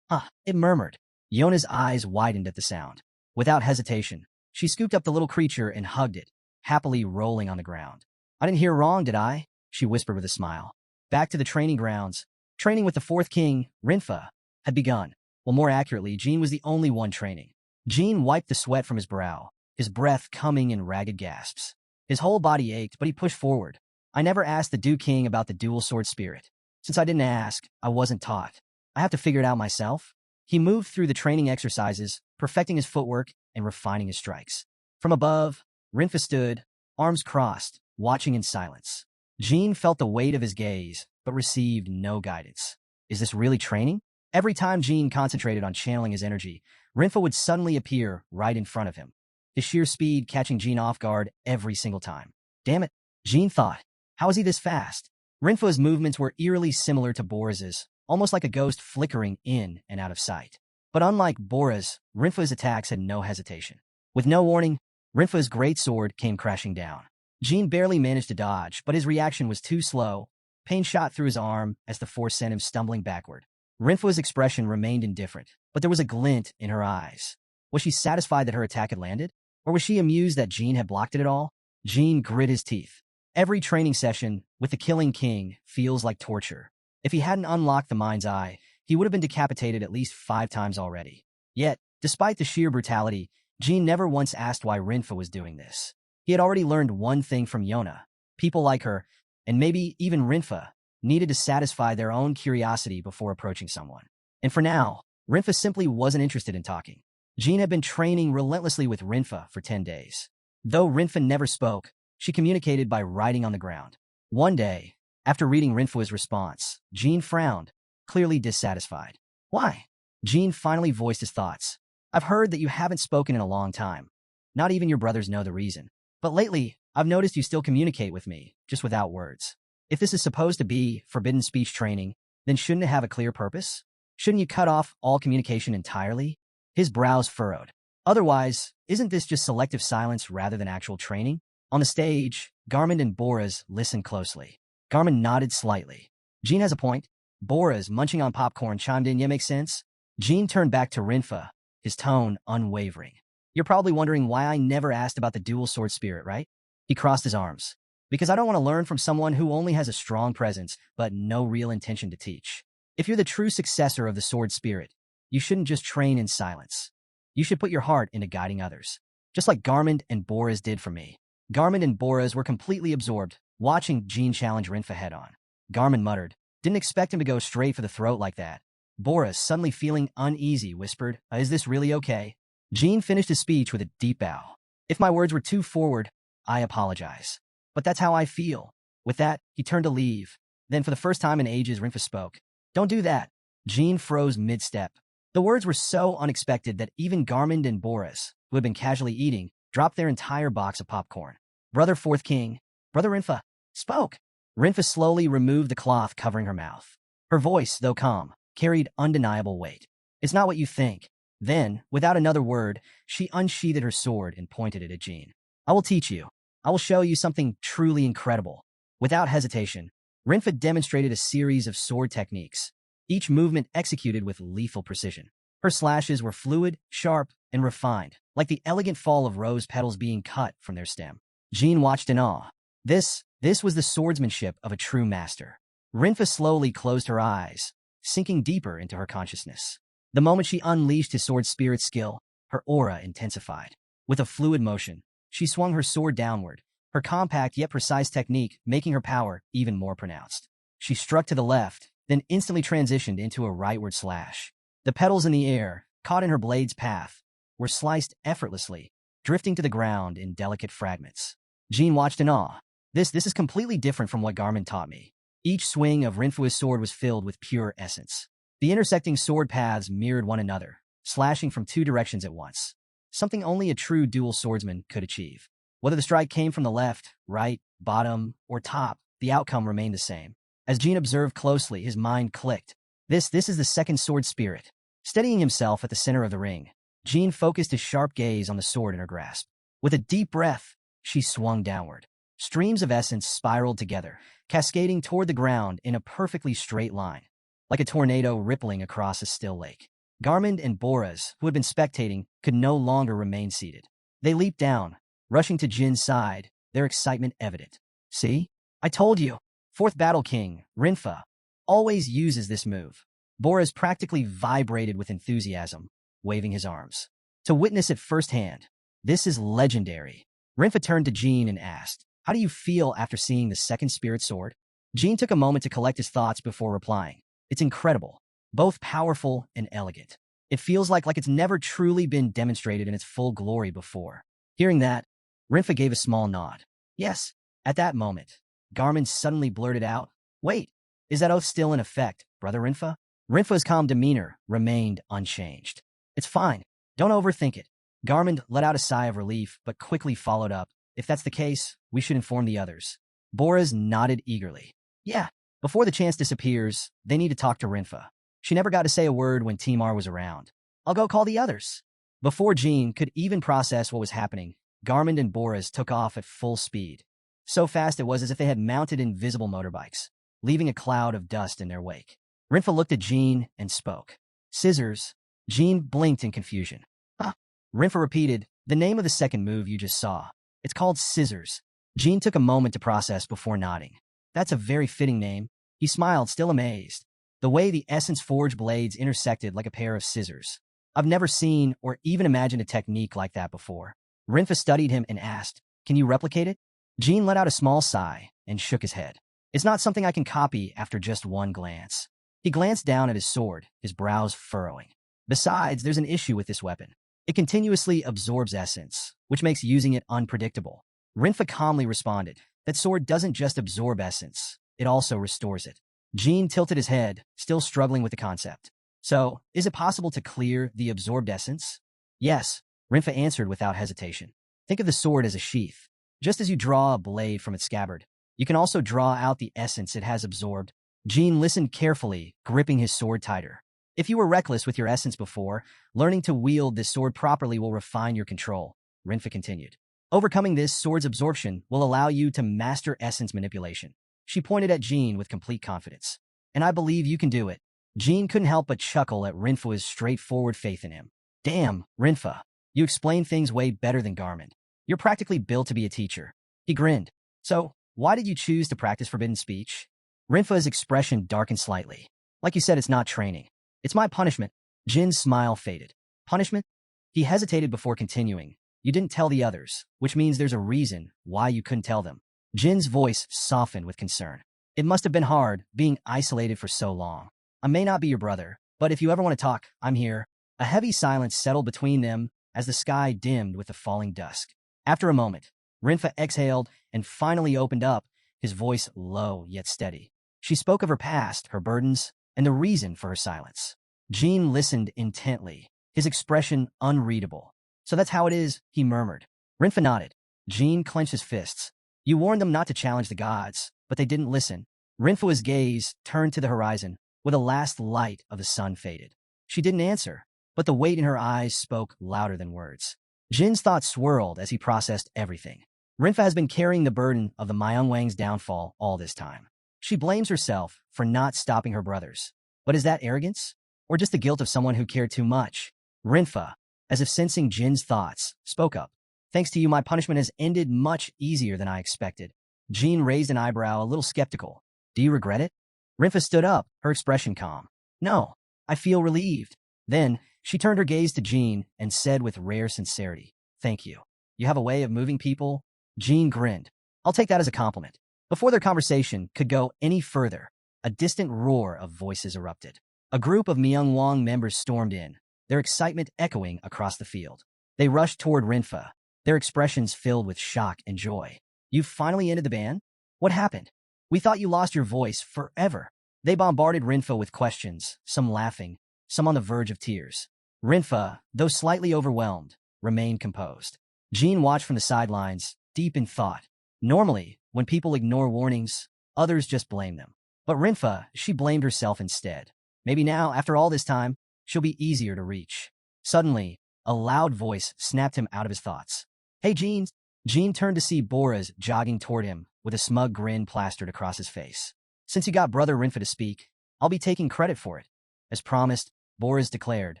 It murmured. Yona's eyes widened at the sound. Without hesitation, she scooped up the little creature and hugged it, happily rolling on the ground. "I didn't hear wrong, did I?" she whispered with a smile. Back to the training grounds, Training with the fourth king, Rinfa, had begun. Well, more accurately, Jean was the only one training. Jean wiped the sweat from his brow, his breath coming in ragged gasps. His whole body ached, but he pushed forward. I never asked the Du King about the dual sword spirit. Since I didn't ask, I wasn't taught. I have to figure it out myself. He moved through the training exercises, perfecting his footwork and refining his strikes. From above, Rinfa stood, arms crossed, watching in silence. Jean felt the weight of his gaze, but received no guidance. Is this really training? Every time Jean concentrated on channeling his energy, Rinfa would suddenly appear right in front of him, his sheer speed catching Jean off guard every single time. Damn it, Jean thought. How is he this fast? Rinfa's movements were eerily similar to Boris's, almost like a ghost flickering in and out of sight. But unlike Boris, Rinfa's attacks had no hesitation. With no warning, Rinfa's great sword came crashing down. Jean barely managed to dodge, but his reaction was too slow. Pain shot through his arm as the force sent him stumbling backward. Rinfa's expression remained indifferent, but there was a glint in her eyes. Was she satisfied that her attack had landed? Or was she amused that Jean had blocked it at all? Jean grit his teeth. Every training session with the Killing King feels like torture. If he hadn't unlocked the mind's eye, he would have been decapitated at least 5 times already. Yet, despite the sheer brutality, Jean never once asked why Rinfa was doing this. He had already learned one thing from Yona. People like her, and maybe even Rinfa, needed to satisfy their own curiosity before approaching someone. And for now, Rinfa simply wasn't interested in talking. Jean had been training relentlessly with Rinfa for 10 days. Though Rinfa never spoke, she communicated by writing on the ground. One day, after reading Rinfa's response, Jean frowned, clearly dissatisfied. Why? Jean finally voiced his thoughts. I've heard that you haven't spoken in a long time. Not even your brothers know the reason. But lately, I've noticed you still communicate with me, just without words. If this is supposed to be forbidden speech training, then shouldn't it have a clear purpose? Shouldn't you cut off all communication entirely? His brows furrowed. Otherwise, isn't this just selective silence rather than actual training? On the stage, Garmin and Boris listened closely. Garmin nodded slightly. Jean has a point. Boris, munching on popcorn, chimed in, yeah, makes sense. Jean turned back to Rinfa, his tone unwavering. You're probably wondering why I never asked about the dual sword spirit, right? He crossed his arms. Because I don't want to learn from someone who only has a strong presence, but no real intention to teach. If you're the true successor of the sword spirit, you shouldn't just train in silence. You should put your heart into guiding others. Just like Garmin and Boris did for me. Garmin and Boris were completely absorbed, watching Jean challenge Rinfa head-on. Garmin muttered, didn't expect him to go straight for the throat like that. Boris, suddenly feeling uneasy, whispered, is this really okay? Jean finished his speech with a deep bow. If my words were too forward, I apologize. But that's how I feel. With that, he turned to leave. Then for the first time in ages, Rinfa spoke. Don't do that. Jean froze mid-step. The words were so unexpected that even Garmin and Boris, who had been casually eating, dropped their entire box of popcorn. Brother Fourth King, Brother Rinfa, spoke. Rinfa slowly removed the cloth covering her mouth. Her voice, though calm, carried undeniable weight. It's not what you think. Then, without another word, she unsheathed her sword and pointed it at Jean. I will teach you. I will show you something truly incredible. Without hesitation, Rinfa demonstrated a series of sword techniques, each movement executed with lethal precision. Her slashes were fluid, sharp, and refined, like the elegant fall of rose petals being cut from their stem. Jean watched in awe. This was the swordsmanship of a true master. Rinfa slowly closed her eyes, sinking deeper into her consciousness. The moment she unleashed his sword spirit skill, her aura intensified. With a fluid motion, she swung her sword downward, her compact yet precise technique making her power even more pronounced. She struck to the left, then instantly transitioned into a rightward slash. The petals in the air, caught in her blade's path, were sliced effortlessly, drifting to the ground in delicate fragments. Jean watched in awe. This is completely different from what Garmin taught me. Each swing of Rinfu's sword was filled with pure essence. The intersecting sword paths mirrored one another, slashing from 2 directions at once. Something only a true dual swordsman could achieve. Whether the strike came from the left, right, bottom, or top, the outcome remained the same. As Jean observed closely, his mind clicked. This is the second sword spirit. Steadying himself at the center of the ring, Jean focused his sharp gaze on the sword in her grasp. With a deep breath, she swung downward. Streams of essence spiraled together, cascading toward the ground in a perfectly straight line, like a tornado rippling across a still lake. Garmin and Boris, who had been spectating, could no longer remain seated. They leaped down, rushing to Jin's side, their excitement evident. See? I told you! Fourth Battle King, Rinfa, always uses this move. Boris practically vibrated with enthusiasm, waving his arms. To witness it firsthand, this is legendary. Rinfa turned to Jean and asked, "How do you feel after seeing the second spirit sword?" Jean took a moment to collect his thoughts before replying. "It's incredible, both powerful and elegant. It feels like it's never truly been demonstrated in its full glory before." Hearing that, Rinfa gave a small nod. Yes, at that moment, Garmin suddenly blurted out, "Wait, is that oath still in effect, Brother Rinfa?" Rinfa's calm demeanor remained unchanged. "It's fine. Don't overthink it." Garmin let out a sigh of relief, but quickly followed up, "If that's the case, we should inform the others." Boris nodded eagerly. "Yeah, before the chance disappears, they need to talk to Rinfa. She never got to say a word when Timar was around. I'll go call the others." Before Jean could even process what was happening, Garmin and Boris took off at full speed. So fast it was as if they had mounted invisible motorbikes, leaving a cloud of dust in their wake. Rinfa looked at Jean and spoke. "Scissors." Jean blinked in confusion. "Huh?" Rinfa repeated, "The name of the second move you just saw. It's called Scissors." Jean took a moment to process before nodding. "That's a very fitting name." He smiled, still amazed. The way the essence forge blades intersected like a pair of scissors. "I've never seen or even imagined a technique like that before." Rinfa studied him and asked, "Can you replicate it?" Jean let out a small sigh and shook his head. "It's not something I can copy after just one glance." He glanced down at his sword, his brows furrowing. "Besides, there's an issue with this weapon. It continuously absorbs essence, which makes using it unpredictable." Rinfa calmly responded, "That sword doesn't just absorb essence, it also restores it." Jean tilted his head, still struggling with the concept. "So, is it possible to clear the absorbed essence?" "Yes," Rinfa answered without hesitation. "Think of the sword as a sheath. Just as you draw a blade from its scabbard, you can also draw out the essence it has absorbed." Jean listened carefully, gripping his sword tighter. "If you were reckless with your essence before, learning to wield this sword properly will refine your control," Rinfa continued. "Overcoming this sword's absorption will allow you to master essence manipulation." She pointed at Jean with complete confidence. "And I believe you can do it." Jean couldn't help but chuckle at Rinfa's straightforward faith in him. "Damn, Rinfa, you explain things way better than Garmin. You're practically built to be a teacher." He grinned. "So, why did you choose to practice forbidden speech?" Rinfa's expression darkened slightly. "Like you said, it's not training. It's my punishment." Jin's smile faded. "Punishment?" He hesitated before continuing. "You didn't tell the others, which means there's a reason why you couldn't tell them." Jin's voice softened with concern. "It must have been hard, being isolated for so long. I may not be your brother, but if you ever want to talk, I'm here." A heavy silence settled between them as the sky dimmed with the falling dusk. After a moment, Rinfa exhaled and finally opened up, his voice low yet steady. She spoke of her past, her burdens, and the reason for her silence. Jean listened intently, his expression unreadable. "So that's how it is," he murmured. Rinfa nodded. Jean clenched his fists. "You warned them not to challenge the gods, but they didn't listen." Rinfa's gaze turned to the horizon, where the last light of the sun faded. She didn't answer, but the weight in her eyes spoke louder than words. Jin's thoughts swirled as he processed everything. Rinfa has been carrying the burden of the Myungwang's downfall all this time. She blames herself for not stopping her brothers. But is that arrogance? Or just the guilt of someone who cared too much? Rinfa, as if sensing Jin's thoughts, spoke up. "Thanks to you, my punishment has ended much easier than I expected." Jin raised an eyebrow, a little skeptical. "Do you regret it?" Rinfa stood up, her expression calm. "No, I feel relieved." Then, she turned her gaze to Jean and said with rare sincerity, "Thank you. You have a way of moving people." Jean grinned. "I'll take that as a compliment." Before their conversation could go any further, a distant roar of voices erupted. A group of Myungwang members stormed in, their excitement echoing across the field. They rushed toward Rinfa, their expressions filled with shock and joy. "You've finally ended the ban? What happened? We thought you lost your voice forever." They bombarded Rinfa with questions, some laughing, some on the verge of tears. Rinfa, though slightly overwhelmed, remained composed. Jean watched from the sidelines, deep in thought. Normally, when people ignore warnings, others just blame them. But Rinfa, she blamed herself instead. Maybe now, after all this time, she'll be easier to reach. Suddenly, a loud voice snapped him out of his thoughts. "Hey, Jean!" Jean turned to see Boris jogging toward him, with a smug grin plastered across his face. "Since you got Brother Rinfa to speak, I'll be taking credit for it." As promised, Boris declared,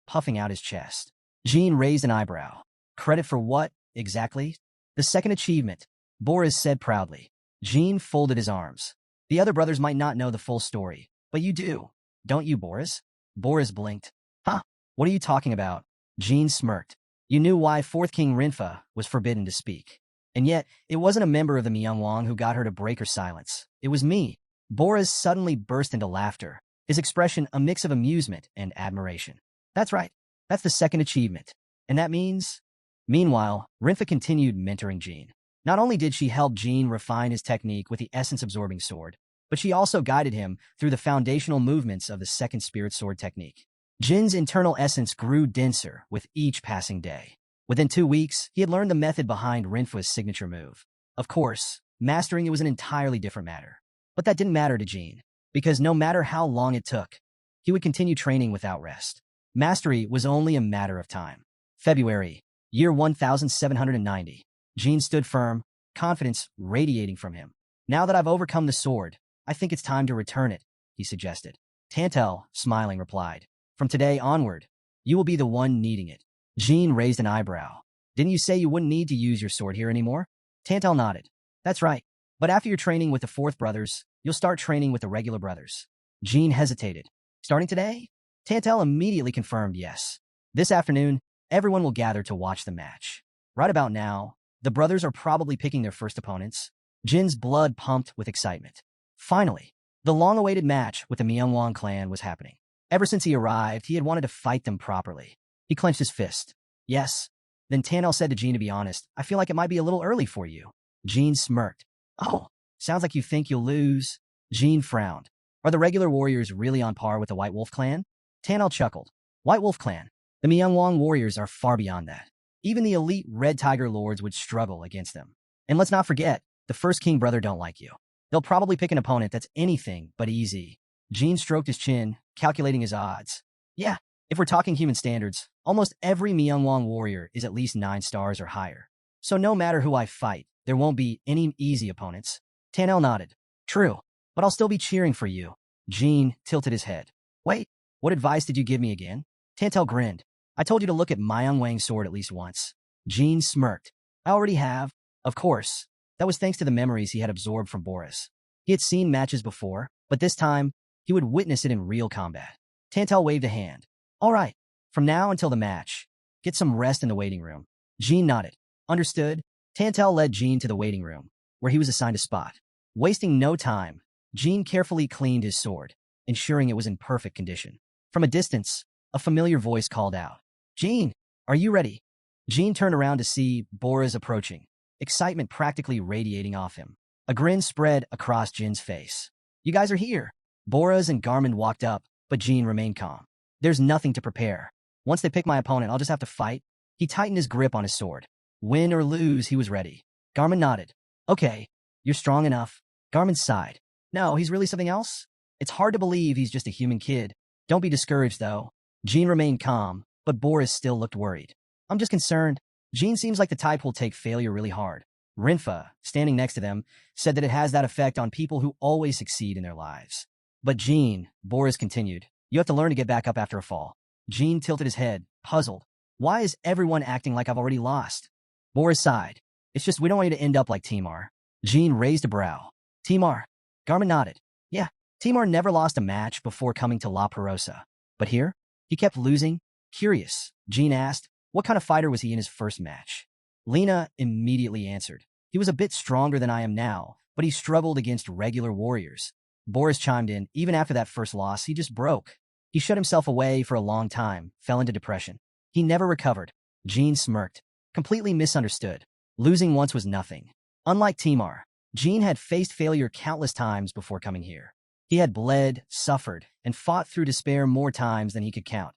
puffing out his chest. Jean raised an eyebrow. "Credit for what, exactly?" "The second achievement," Boris said proudly. Jean folded his arms. "The other brothers might not know the full story, But you do, don't you, Boris? Boris blinked. Huh? What are you talking about? Jean smirked. You knew why 4th King Rinfa was forbidden to speak. And yet, it wasn't a member of the Myungwang who got her to break her silence. It was me. Boris suddenly burst into laughter, his expression a mix of amusement and admiration. That's right. That's the second achievement. And that means... Meanwhile, Rinfa continued mentoring Jean. Not only did she help Jean refine his technique with the essence-absorbing sword, but she also guided him through the foundational movements of the second spirit sword technique. Jin's internal essence grew denser with each passing day. Within 2 weeks, he had learned the method behind Rinfa's signature move. Of course, mastering it was an entirely different matter. But that didn't matter to Jean, because no matter how long it took, he would continue training without rest. Mastery was only a matter of time. February, year 1790. Jean stood firm, confidence radiating from him. Now that I've overcome the sword, I think it's time to return it, he suggested. Tantel, smiling, replied, From today onward, you will be the one needing it. Jean raised an eyebrow. Didn't you say you wouldn't need to use your sword here anymore? Tantel nodded. That's right. But after your training with the 4th brothers, you'll start training with the regular brothers. Jean hesitated. Starting today? Tantel immediately confirmed yes. This afternoon, everyone will gather to watch the match. Right about now, the brothers are probably picking their first opponents. Jin's blood pumped with excitement. Finally, the long-awaited match with the Myungwang clan was happening. Ever since he arrived, he had wanted to fight them properly. He clenched his fist. Yes. Then Tanel said to Jean, to be honest, I feel like it might be a little early for you. Jean smirked. Oh, sounds like you think you'll lose. Jean frowned. Are the regular warriors really on par with the White Wolf clan? Tanel chuckled. White Wolf clan. The Myungwang warriors are far beyond that. Even the elite Red Tiger lords would struggle against them. And let's not forget, the 1st King brother don't like you. They'll probably pick an opponent that's anything but easy. Jean stroked his chin, calculating his odds. Yeah, if we're talking human standards, almost every Myungwang warrior is at least 9 stars or higher. So no matter who I fight, there won't be any easy opponents. Tanel nodded. True, but I'll still be cheering for you. Jean tilted his head. Wait, what advice did you give me again? Tantel grinned. I told you to look at Myungwang's sword at least once. Jean smirked. I already have. Of course. That was thanks to the memories he had absorbed from Boris. He had seen matches before, but this time, he would witness it in real combat. Tantel waved a hand. All right, from now until the match, get some rest in the waiting room. Jean nodded. Understood. Tantel led Jean to the waiting room, where he was assigned a spot. Wasting no time, Jean carefully cleaned his sword, ensuring it was in perfect condition. From a distance, a familiar voice called out. Jean, are you ready? Jean turned around to see Boris approaching, excitement practically radiating off him. A grin spread across Jin's face. You guys are here. Boris and Garmin walked up, but Jean remained calm. There's nothing to prepare. Once they pick my opponent, I'll just have to fight. He tightened his grip on his sword. Win or lose, he was ready. Garmin nodded. Okay, you're strong enough. Garmin sighed. No, he's really something else? It's hard to believe he's just a human kid. Don't be discouraged, though. Jean remained calm, but Boris still looked worried. I'm just concerned. Jean seems like the type who'll take failure really hard. Rinfa, standing next to them, said that it has that effect on people who always succeed in their lives. But Jean, Boris continued, you have to learn to get back up after a fall. Jean tilted his head, puzzled. Why is everyone acting like I've already lost? Boris sighed. It's just we don't want you to end up like Timar. Jean raised a brow. Timar. Garmin nodded. Yeah, Timar never lost a match before coming to La Perosa. But here, he kept losing. Curious, Jean asked, what kind of fighter was he in his first match? Lena immediately answered. He was a bit stronger than I am now, but he struggled against regular warriors. Boris chimed in. Even after that first loss, he just broke. He shut himself away for a long time, fell into depression. He never recovered. Jean smirked. Completely misunderstood. Losing once was nothing. Unlike Timar, Jean had faced failure countless times before coming here. He had bled, suffered, and fought through despair more times than he could count,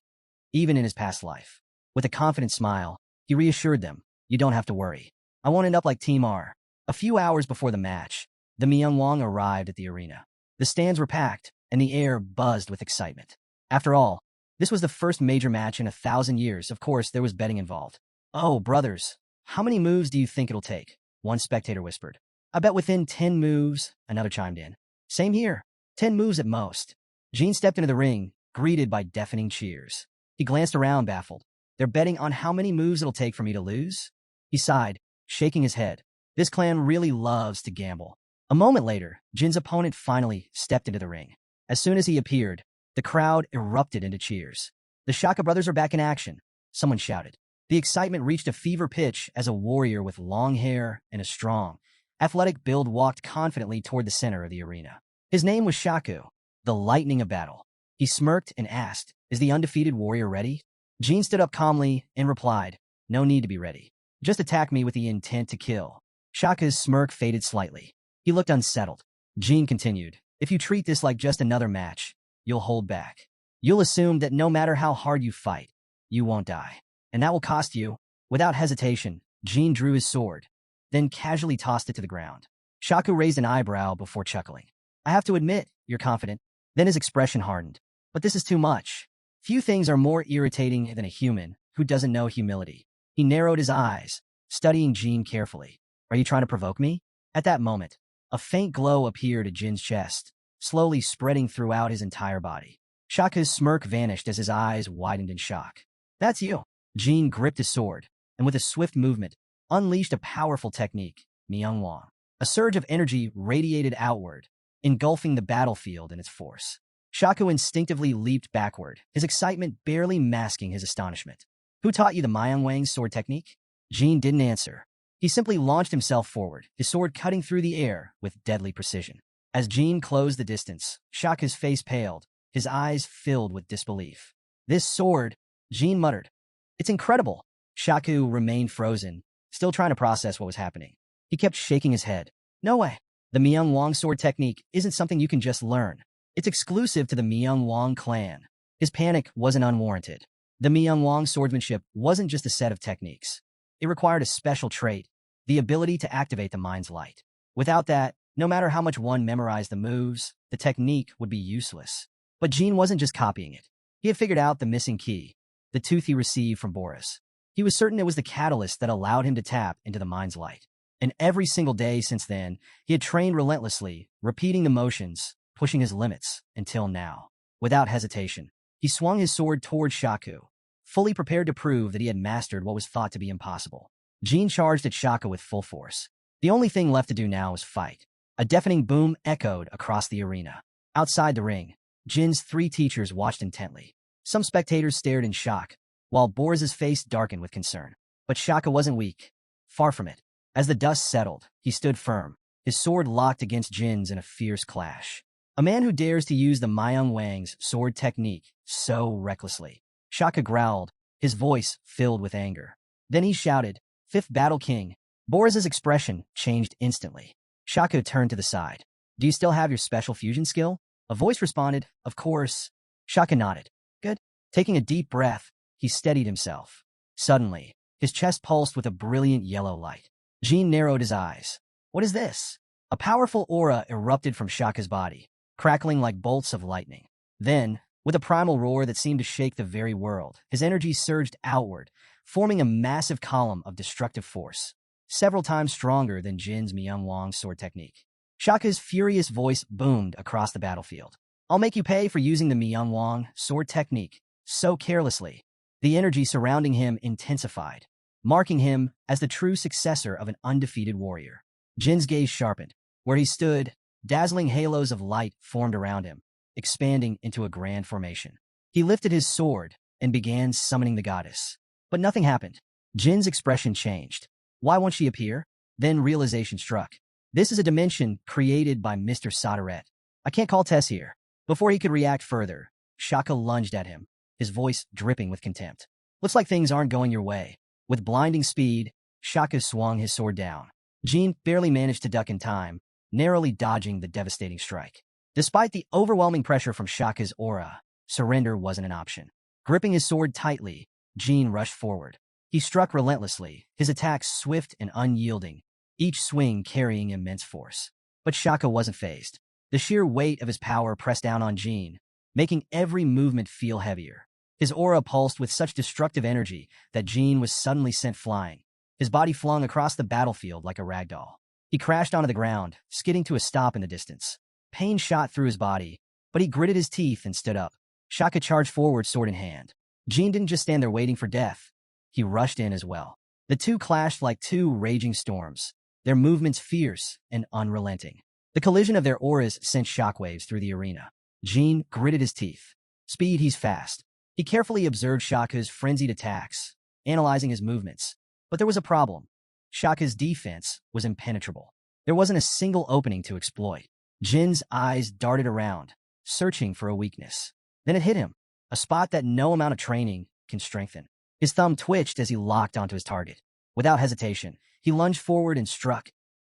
even in his past life. With a confident smile, he reassured them, you don't have to worry. I won't end up like Timar. A few hours before the match, the Myungwang arrived at the arena. The stands were packed, and the air buzzed with excitement. After all, this was the first major match in 1,000 years. Of course, there was betting involved. Oh, brothers, how many moves do you think it'll take? One spectator whispered. I bet within 10 moves, another chimed in. Same here, 10 moves at most. Jean stepped into the ring, greeted by deafening cheers. He glanced around, baffled. They're betting on how many moves it'll take for me to lose? He sighed, shaking his head. This clan really loves to gamble. A moment later, Jin's opponent finally stepped into the ring. As soon as he appeared, the crowd erupted into cheers. The Shaka brothers are back in action, someone shouted. The excitement reached a fever pitch as a warrior with long hair and a strong, athletic build walked confidently toward the center of the arena. His name was Shaku, the lightning of battle. He smirked and asked, "Is the undefeated warrior ready?" Jean stood up calmly and replied, "No need to be ready. Just attack me with the intent to kill." Shaka's smirk faded slightly. He looked unsettled. Jean continued, "If you treat this like just another match, you'll hold back. You'll assume that no matter how hard you fight, you won't die. And that will cost you." Without hesitation, Jean drew his sword, then casually tossed it to the ground. Shaku raised an eyebrow before chuckling. "I have to admit, you're confident." Then his expression hardened. "But this is too much. Few things are more irritating than a human who doesn't know humility." He narrowed his eyes, studying Jean carefully. "Are you trying to provoke me?" At that moment, a faint glow appeared at Jin's chest, slowly spreading throughout his entire body. Shaka's smirk vanished as his eyes widened in shock. "That's you." Jean gripped his sword, and with a swift movement, unleashed a powerful technique, Myungwang. A surge of energy radiated outward, engulfing the battlefield in its force. Shaku instinctively leaped backward, his excitement barely masking his astonishment. "Who taught you the Myungwang sword technique?" Jean didn't answer. He simply launched himself forward, his sword cutting through the air with deadly precision. As Jean closed the distance, Shaku's face paled, his eyes filled with disbelief. "This sword," Jean muttered. "It's incredible." Shaku remained frozen, still trying to process what was happening. He kept shaking his head. "No way. The Myungwang sword technique isn't something you can just learn. It's exclusive to the Myungwang clan." His panic wasn't unwarranted. The Myungwang swordsmanship wasn't just a set of techniques. It required a special trait, the ability to activate the mind's light. Without that, no matter how much one memorized the moves, the technique would be useless. But Jean wasn't just copying it. He had figured out the missing key, the tooth he received from Boris. He was certain it was the catalyst that allowed him to tap into the mind's light. And every single day since then, he had trained relentlessly, repeating the motions, pushing his limits, until now. Without hesitation, he swung his sword toward Shaku, fully prepared to prove that he had mastered what was thought to be impossible. Jean charged at Shaku with full force. The only thing left to do now was fight. A deafening boom echoed across the arena. Outside the ring, Jin's three teachers watched intently. Some spectators stared in shock, while Boris's face darkened with concern. But Shaku wasn't weak. Far from it. As the dust settled, he stood firm, his sword locked against Jin's in a fierce clash. A man who dares to use the Myungwang's sword technique so recklessly. Shaku growled, his voice filled with anger. Then he shouted, "Fifth Battle King." Boris's expression changed instantly. Shaku turned to the side. "Do you still have your special fusion skill?" A voice responded, "Of course." Shaku nodded. "Good." Taking a deep breath, he steadied himself. Suddenly, his chest pulsed with a brilliant yellow light. Jean narrowed his eyes. "What is this?" A powerful aura erupted from Shaka's body, crackling like bolts of lightning. Then, with a primal roar that seemed to shake the very world, his energy surged outward, forming a massive column of destructive force, several times stronger than Jin's Myungwang sword technique. Shaka's furious voice boomed across the battlefield. "I'll make you pay for using the Myungwang sword technique so carelessly." The energy surrounding him intensified, marking him as the true successor of an undefeated warrior. Jin's gaze sharpened. Where he stood, dazzling halos of light formed around him, expanding into a grand formation. He lifted his sword and began summoning the goddess. But nothing happened. Jin's expression changed. Why won't she appear? Then realization struck. This is a dimension created by Mr. Soderette. I can't call Tess here. Before he could react further, Shaka lunged at him, his voice dripping with contempt. "Looks like things aren't going your way." With blinding speed, Shaka swung his sword down. Jean barely managed to duck in time, narrowly dodging the devastating strike. Despite the overwhelming pressure from Shaka's aura, surrender wasn't an option. Gripping his sword tightly, Jean rushed forward. He struck relentlessly, his attacks swift and unyielding, each swing carrying immense force. But Shaka wasn't fazed. The sheer weight of his power pressed down on Jean, making every movement feel heavier. His aura pulsed with such destructive energy that Jean was suddenly sent flying, his body flung across the battlefield like a ragdoll. He crashed onto the ground, skidding to a stop in the distance. Pain shot through his body, but he gritted his teeth and stood up. Shaka charged forward, sword in hand. Jean didn't just stand there waiting for death. He rushed in as well. The two clashed like two raging storms, their movements fierce and unrelenting. The collision of their auras sent shockwaves through the arena. Jin gritted his teeth. Speed, he's fast. He carefully observed Shaka's frenzied attacks, analyzing his movements. But there was a problem. Shaka's defense was impenetrable. There wasn't a single opening to exploit. Jin's eyes darted around, searching for a weakness. Then it hit him, a spot that no amount of training can strengthen. His thumb twitched as he locked onto his target. Without hesitation, he lunged forward and struck,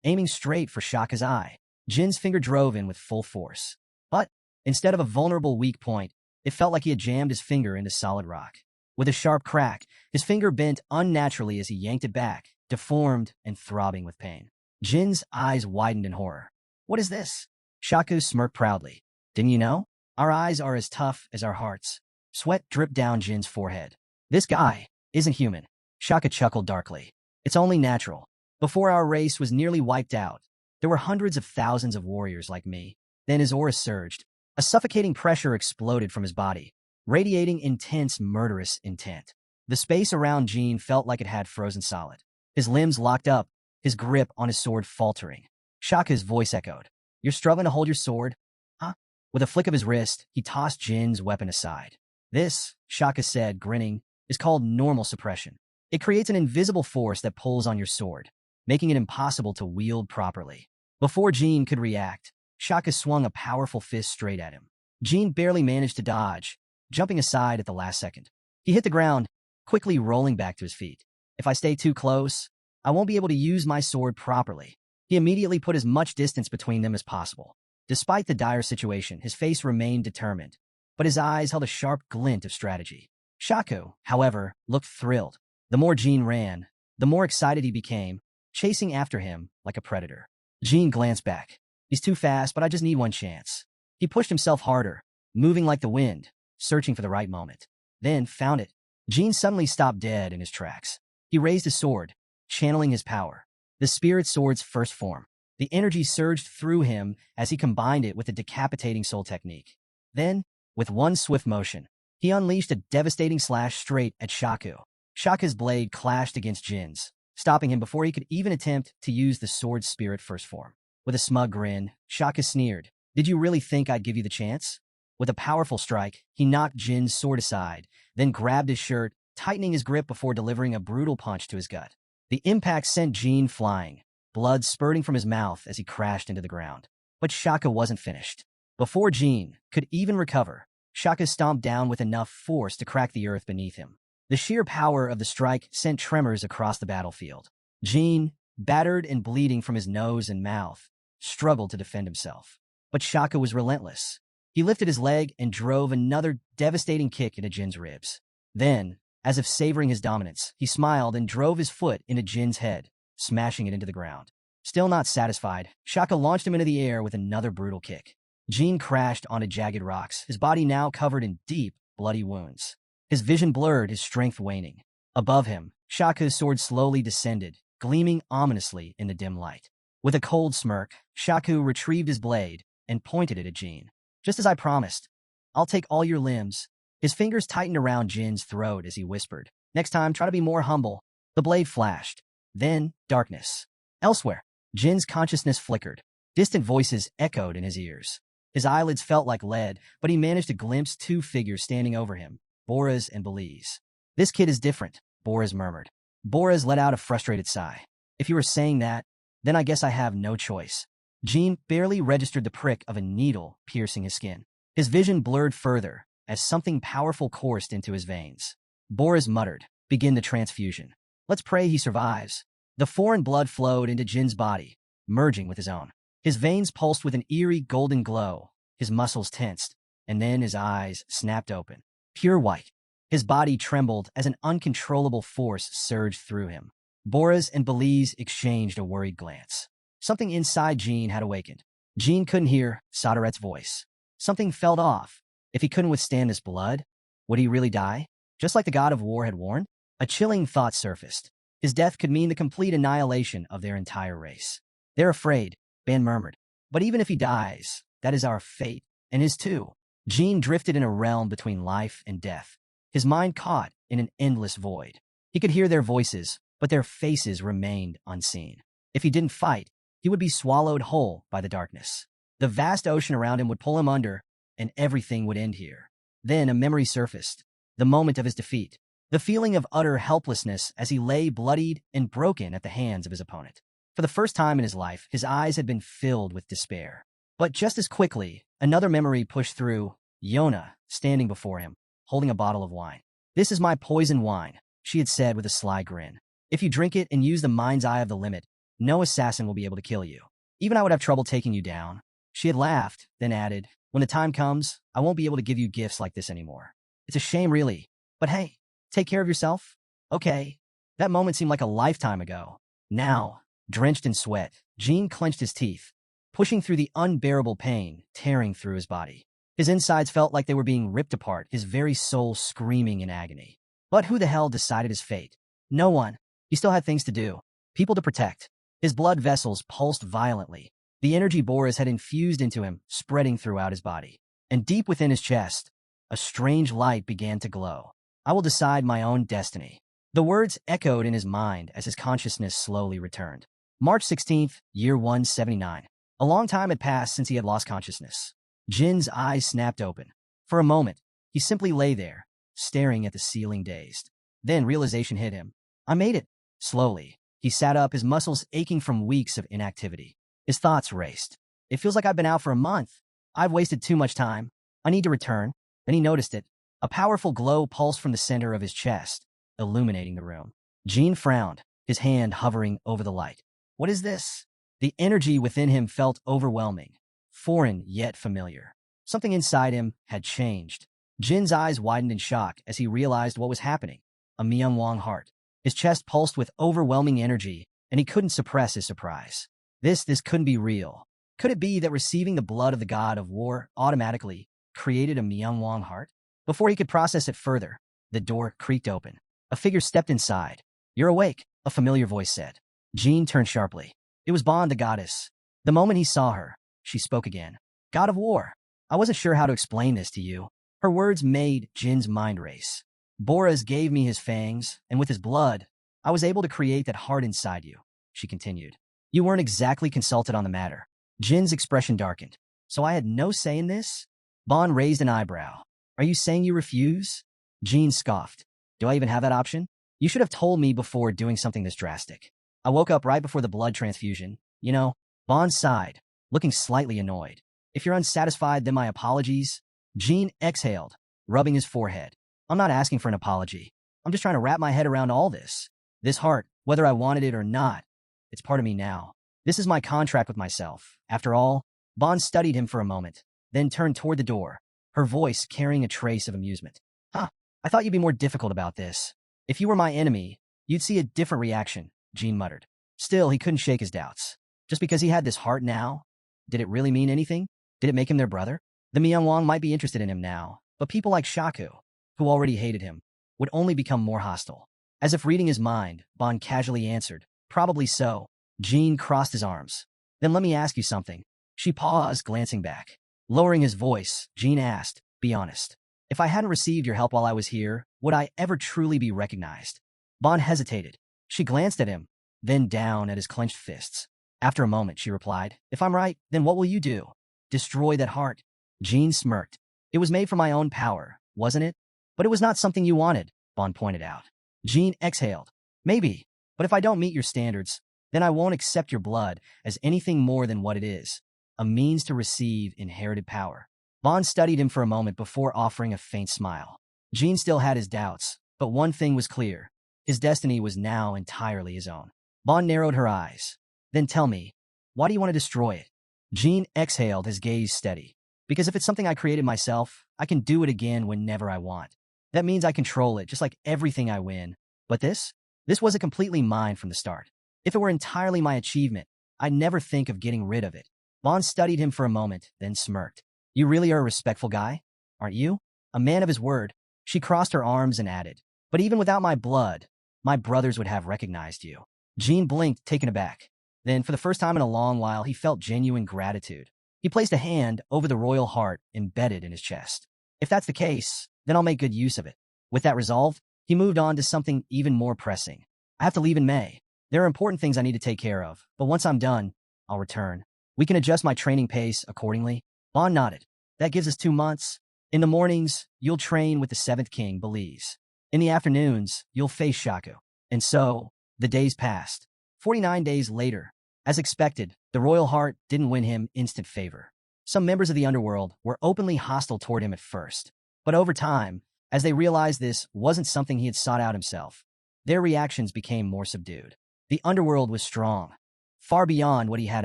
aiming straight for Shaka's eye. Jin's finger drove in with full force. But instead of a vulnerable weak point, it felt like he had jammed his finger into solid rock. With a sharp crack, his finger bent unnaturally as he yanked it back, deformed and throbbing with pain. Jin's eyes widened in horror. What is this? Shaka smirked proudly. Didn't you know? Our eyes are as tough as our hearts. Sweat dripped down Jin's forehead. This guy isn't human. Shaka chuckled darkly. It's only natural. Before our race was nearly wiped out, there were hundreds of thousands of warriors like me. Then his aura surged. A suffocating pressure exploded from his body, radiating intense, murderous intent. The space around Jin felt like it had frozen solid. His limbs locked up, his grip on his sword faltering. Shaka's voice echoed. You're struggling to hold your sword? Huh? With a flick of his wrist, he tossed Jin's weapon aside. This, Shaka said, grinning, is called normal suppression. It creates an invisible force that pulls on your sword, making it impossible to wield properly. Before Jin could react, Shaka swung a powerful fist straight at him. Jin barely managed to dodge, jumping aside at the last second. He hit the ground, quickly rolling back to his feet. If I stay too close, I won't be able to use my sword properly. He immediately put as much distance between them as possible. Despite the dire situation, his face remained determined, but his eyes held a sharp glint of strategy. Shaka, however, looked thrilled. The more Jin ran, the more excited he became, chasing after him like a predator. Jin glanced back. He's too fast, but I just need one chance. He pushed himself harder, moving like the wind, searching for the right moment. Then found it. Jin suddenly stopped dead in his tracks. He raised his sword, channeling his power. The spirit sword's first form. The energy surged through him as he combined it with the decapitating soul technique. Then, with one swift motion, he unleashed a devastating slash straight at Shaka. Shaka's blade clashed against Jin's, stopping him before he could even attempt to use the sword's spirit first form. With a smug grin, Shaka sneered. Did you really think I'd give you the chance? With a powerful strike, he knocked Jin's sword aside, then grabbed his shirt, tightening his grip before delivering a brutal punch to his gut. The impact sent Jin flying, blood spurting from his mouth as he crashed into the ground. But Shaka wasn't finished. Before Jin could even recover, Shaka stomped down with enough force to crack the earth beneath him. The sheer power of the strike sent tremors across the battlefield. Jin, battered and bleeding from his nose and mouth, struggled to defend himself. But Shaka was relentless. He lifted his leg and drove another devastating kick into Jin's ribs. Then, as if savoring his dominance, he smiled and drove his foot into Jin's head, smashing it into the ground. Still not satisfied, Shaka launched him into the air with another brutal kick. Jin crashed onto jagged rocks, his body now covered in deep, bloody wounds. His vision blurred, his strength waning. Above him, Shaka's sword slowly descended, gleaming ominously in the dim light. With a cold smirk, Shaka retrieved his blade and pointed it at Jin. Just as I promised, I'll take all your limbs. His fingers tightened around Jin's throat as he whispered. Next time, try to be more humble. The blade flashed. Then, darkness. Elsewhere, Jin's consciousness flickered. Distant voices echoed in his ears. His eyelids felt like lead, but he managed to glimpse two figures standing over him, Boris and Belize. This kid is different, Boris murmured. Boris let out a frustrated sigh. If you were saying that, then I guess I have no choice. Jin barely registered the prick of a needle piercing his skin. His vision blurred further as something powerful coursed into his veins. Boris muttered, begin the transfusion. Let's pray he survives. The foreign blood flowed into Jin's body, merging with his own. His veins pulsed with an eerie golden glow, his muscles tensed, and then his eyes snapped open. Pure white. His body trembled as an uncontrollable force surged through him. Boris and Belize exchanged a worried glance. Something inside Jin had awakened. Jin couldn't hear Soderet's voice. Something felt off. If he couldn't withstand this blood, would he really die? Just like the god of war had warned? A chilling thought surfaced. His death could mean the complete annihilation of their entire race. They're afraid, Ban murmured. But even if he dies, that is our fate, and his too. Jin drifted in a realm between life and death, his mind caught in an endless void. He could hear their voices, but their faces remained unseen. If he didn't fight, he would be swallowed whole by the darkness. The vast ocean around him would pull him under, and everything would end here. Then a memory surfaced, the moment of his defeat, the feeling of utter helplessness as he lay bloodied and broken at the hands of his opponent. For the first time in his life, his eyes had been filled with despair. But just as quickly, another memory pushed through, Yona, standing before him, holding a bottle of wine. "This is my poison wine," she had said with a sly grin. "If you drink it and use the mind's eye of the limit, no assassin will be able to kill you. Even I would have trouble taking you down." She had laughed, then added, "When the time comes, I won't be able to give you gifts like this anymore. It's a shame, really. But hey, take care of yourself." "Okay." That moment seemed like a lifetime ago. Now, drenched in sweat, Jean clenched his teeth, pushing through the unbearable pain tearing through his body. His insides felt like they were being ripped apart, his very soul screaming in agony. But who the hell decided his fate? No one. He still had things to do, people to protect. His blood vessels pulsed violently. The energy Boris had infused into him, spreading throughout his body. And deep within his chest, a strange light began to glow. "I will decide my own destiny." The words echoed in his mind as his consciousness slowly returned. March 16th, year 179. A long time had passed since he had lost consciousness. Jin's eyes snapped open. For a moment, he simply lay there, staring at the ceiling dazed. Then realization hit him. "I made it." Slowly, he sat up, his muscles aching from weeks of inactivity. His thoughts raced. "It feels like I've been out for a month. I've wasted too much time. I need to return." Then he noticed it. A powerful glow pulsed from the center of his chest, illuminating the room. Jin frowned, his hand hovering over the light. "What is this?" The energy within him felt overwhelming, foreign yet familiar. Something inside him had changed. Jin's eyes widened in shock as he realized what was happening. A Myungwang heart. His chest pulsed with overwhelming energy, and he couldn't suppress his surprise. This couldn't be real. Could it be that receiving the blood of the god of war automatically created a Myungwang heart? Before he could process it further, the door creaked open. A figure stepped inside. "You're awake," a familiar voice said. Jin turned sharply. It was Bon, the goddess. The moment he saw her, she spoke again. "God of war. I wasn't sure how to explain this to you." Her words made Jin's mind race. "Boras gave me his fangs, and with his blood, I was able to create that heart inside you," she continued. "You weren't exactly consulted on the matter." Jin's expression darkened. "So I had no say in this?" Bon raised an eyebrow. "Are you saying you refuse?" Jin scoffed. "Do I even have that option? You should have told me before doing something this drastic. I woke up right before the blood transfusion. You know." Bon sighed, looking slightly annoyed. "If you're unsatisfied, then my apologies." Jin exhaled, rubbing his forehead. "I'm not asking for an apology. I'm just trying to wrap my head around all this. This heart, whether I wanted it or not, it's part of me now. This is my contract with myself. After all." Bon studied him for a moment, then turned toward the door, her voice carrying a trace of amusement. "Huh, I thought you'd be more difficult about this. If you were my enemy, you'd see a different reaction," Jin muttered. Still, he couldn't shake his doubts. Just because he had this heart now, did it really mean anything? Did it make him their brother? The Myungwang might be interested in him now, but people like Shaku, who already hated him, would only become more hostile. As if reading his mind, Bon casually answered, "Probably so." Jin crossed his arms. "Then let me ask you something." She paused, glancing back. Lowering his voice, Jin asked, "Be honest. If I hadn't received your help while I was here, would I ever truly be recognized?" Bon hesitated. She glanced at him, then down at his clenched fists. After a moment, she replied, "If I'm right, then what will you do? Destroy that heart?" Jin smirked. "It was made for my own power, wasn't it? But it was not something you wanted," Bon pointed out. Jin exhaled. "Maybe, but if I don't meet your standards, then I won't accept your blood as anything more than what it is, a means to receive inherited power." Bon studied him for a moment before offering a faint smile. Jin still had his doubts, but one thing was clear. His destiny was now entirely his own. Bon narrowed her eyes. "Then tell me, why do you want to destroy it?" Jin exhaled, his gaze steady. "Because if it's something I created myself, I can do it again whenever I want. That means I control it, just like everything I win. But this wasn't completely mine from the start. If it were entirely my achievement, I'd never think of getting rid of it." Bon studied him for a moment, then smirked. "You really are a respectful guy, aren't you? A man of his word." She crossed her arms and added, "But even without my blood, my brothers would have recognized you." Jin blinked, taken aback. Then, for the first time in a long while, he felt genuine gratitude. He placed a hand over the royal heart embedded in his chest. "If that's the case, then I'll make good use of it." With that resolve, he moved on to something even more pressing. "I have to leave in May. There are important things I need to take care of, but once I'm done, I'll return. We can adjust my training pace accordingly." Bon nodded. That gives us 2 months. In the mornings, you'll train with the 7th king, Belize. In the afternoons, you'll face Shaku. And so, the days passed. 49 days later, as expected, the royal heart didn't win him instant favor. Some members of the underworld were openly hostile toward him at first. But over time, as they realized this wasn't something he had sought out himself, their reactions became more subdued. The underworld was strong, far beyond what he had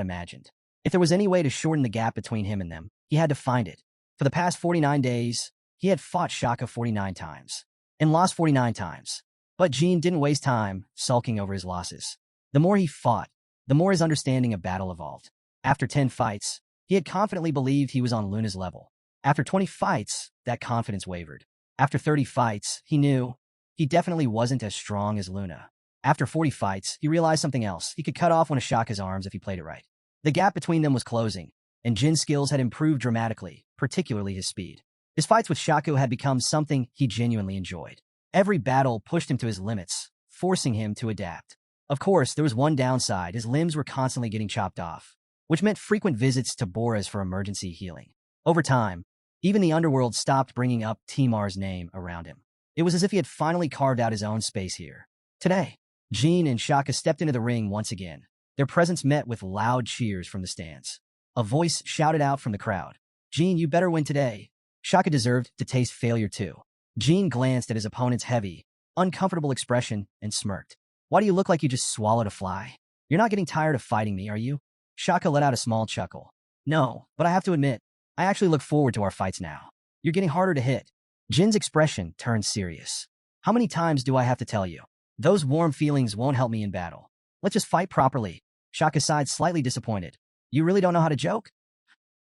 imagined. If there was any way to shorten the gap between him and them, he had to find it. For the past 49 days, he had fought Shaka 49 times and lost 49 times. But Jean didn't waste time sulking over his losses. The more he fought, the more his understanding of battle evolved. After 10 fights, he had confidently believed he was on Luna's level. After 20 fights, that confidence wavered. After 30 fights, he knew he definitely wasn't as strong as Luna. After 40 fights, he realized something else. He could cut off one of Shaka's arms if he played it right. The gap between them was closing, and Jin's skills had improved dramatically, particularly his speed. His fights with Shaku had become something he genuinely enjoyed. Every battle pushed him to his limits, forcing him to adapt. Of course, there was one downside. His limbs were constantly getting chopped off, which meant frequent visits to Boras for emergency healing. Over time, even the underworld stopped bringing up Timar's name around him. It was as if he had finally carved out his own space here. Today, Jean and Shaka stepped into the ring once again. Their presence met with loud cheers from the stands. A voice shouted out from the crowd, "Jean, you better win today." Shaka deserved to taste failure too. Jean glanced at his opponent's heavy, uncomfortable expression and smirked. "Why do you look like you just swallowed a fly? You're not getting tired of fighting me, are you?" Shaka let out a small chuckle. "No, but I have to admit, I actually look forward to our fights now. You're getting harder to hit." Jin's expression turned serious. "How many times do I have to tell you? Those warm feelings won't help me in battle. Let's just fight properly." Shaka sighed, slightly disappointed. "You really don't know how to joke?"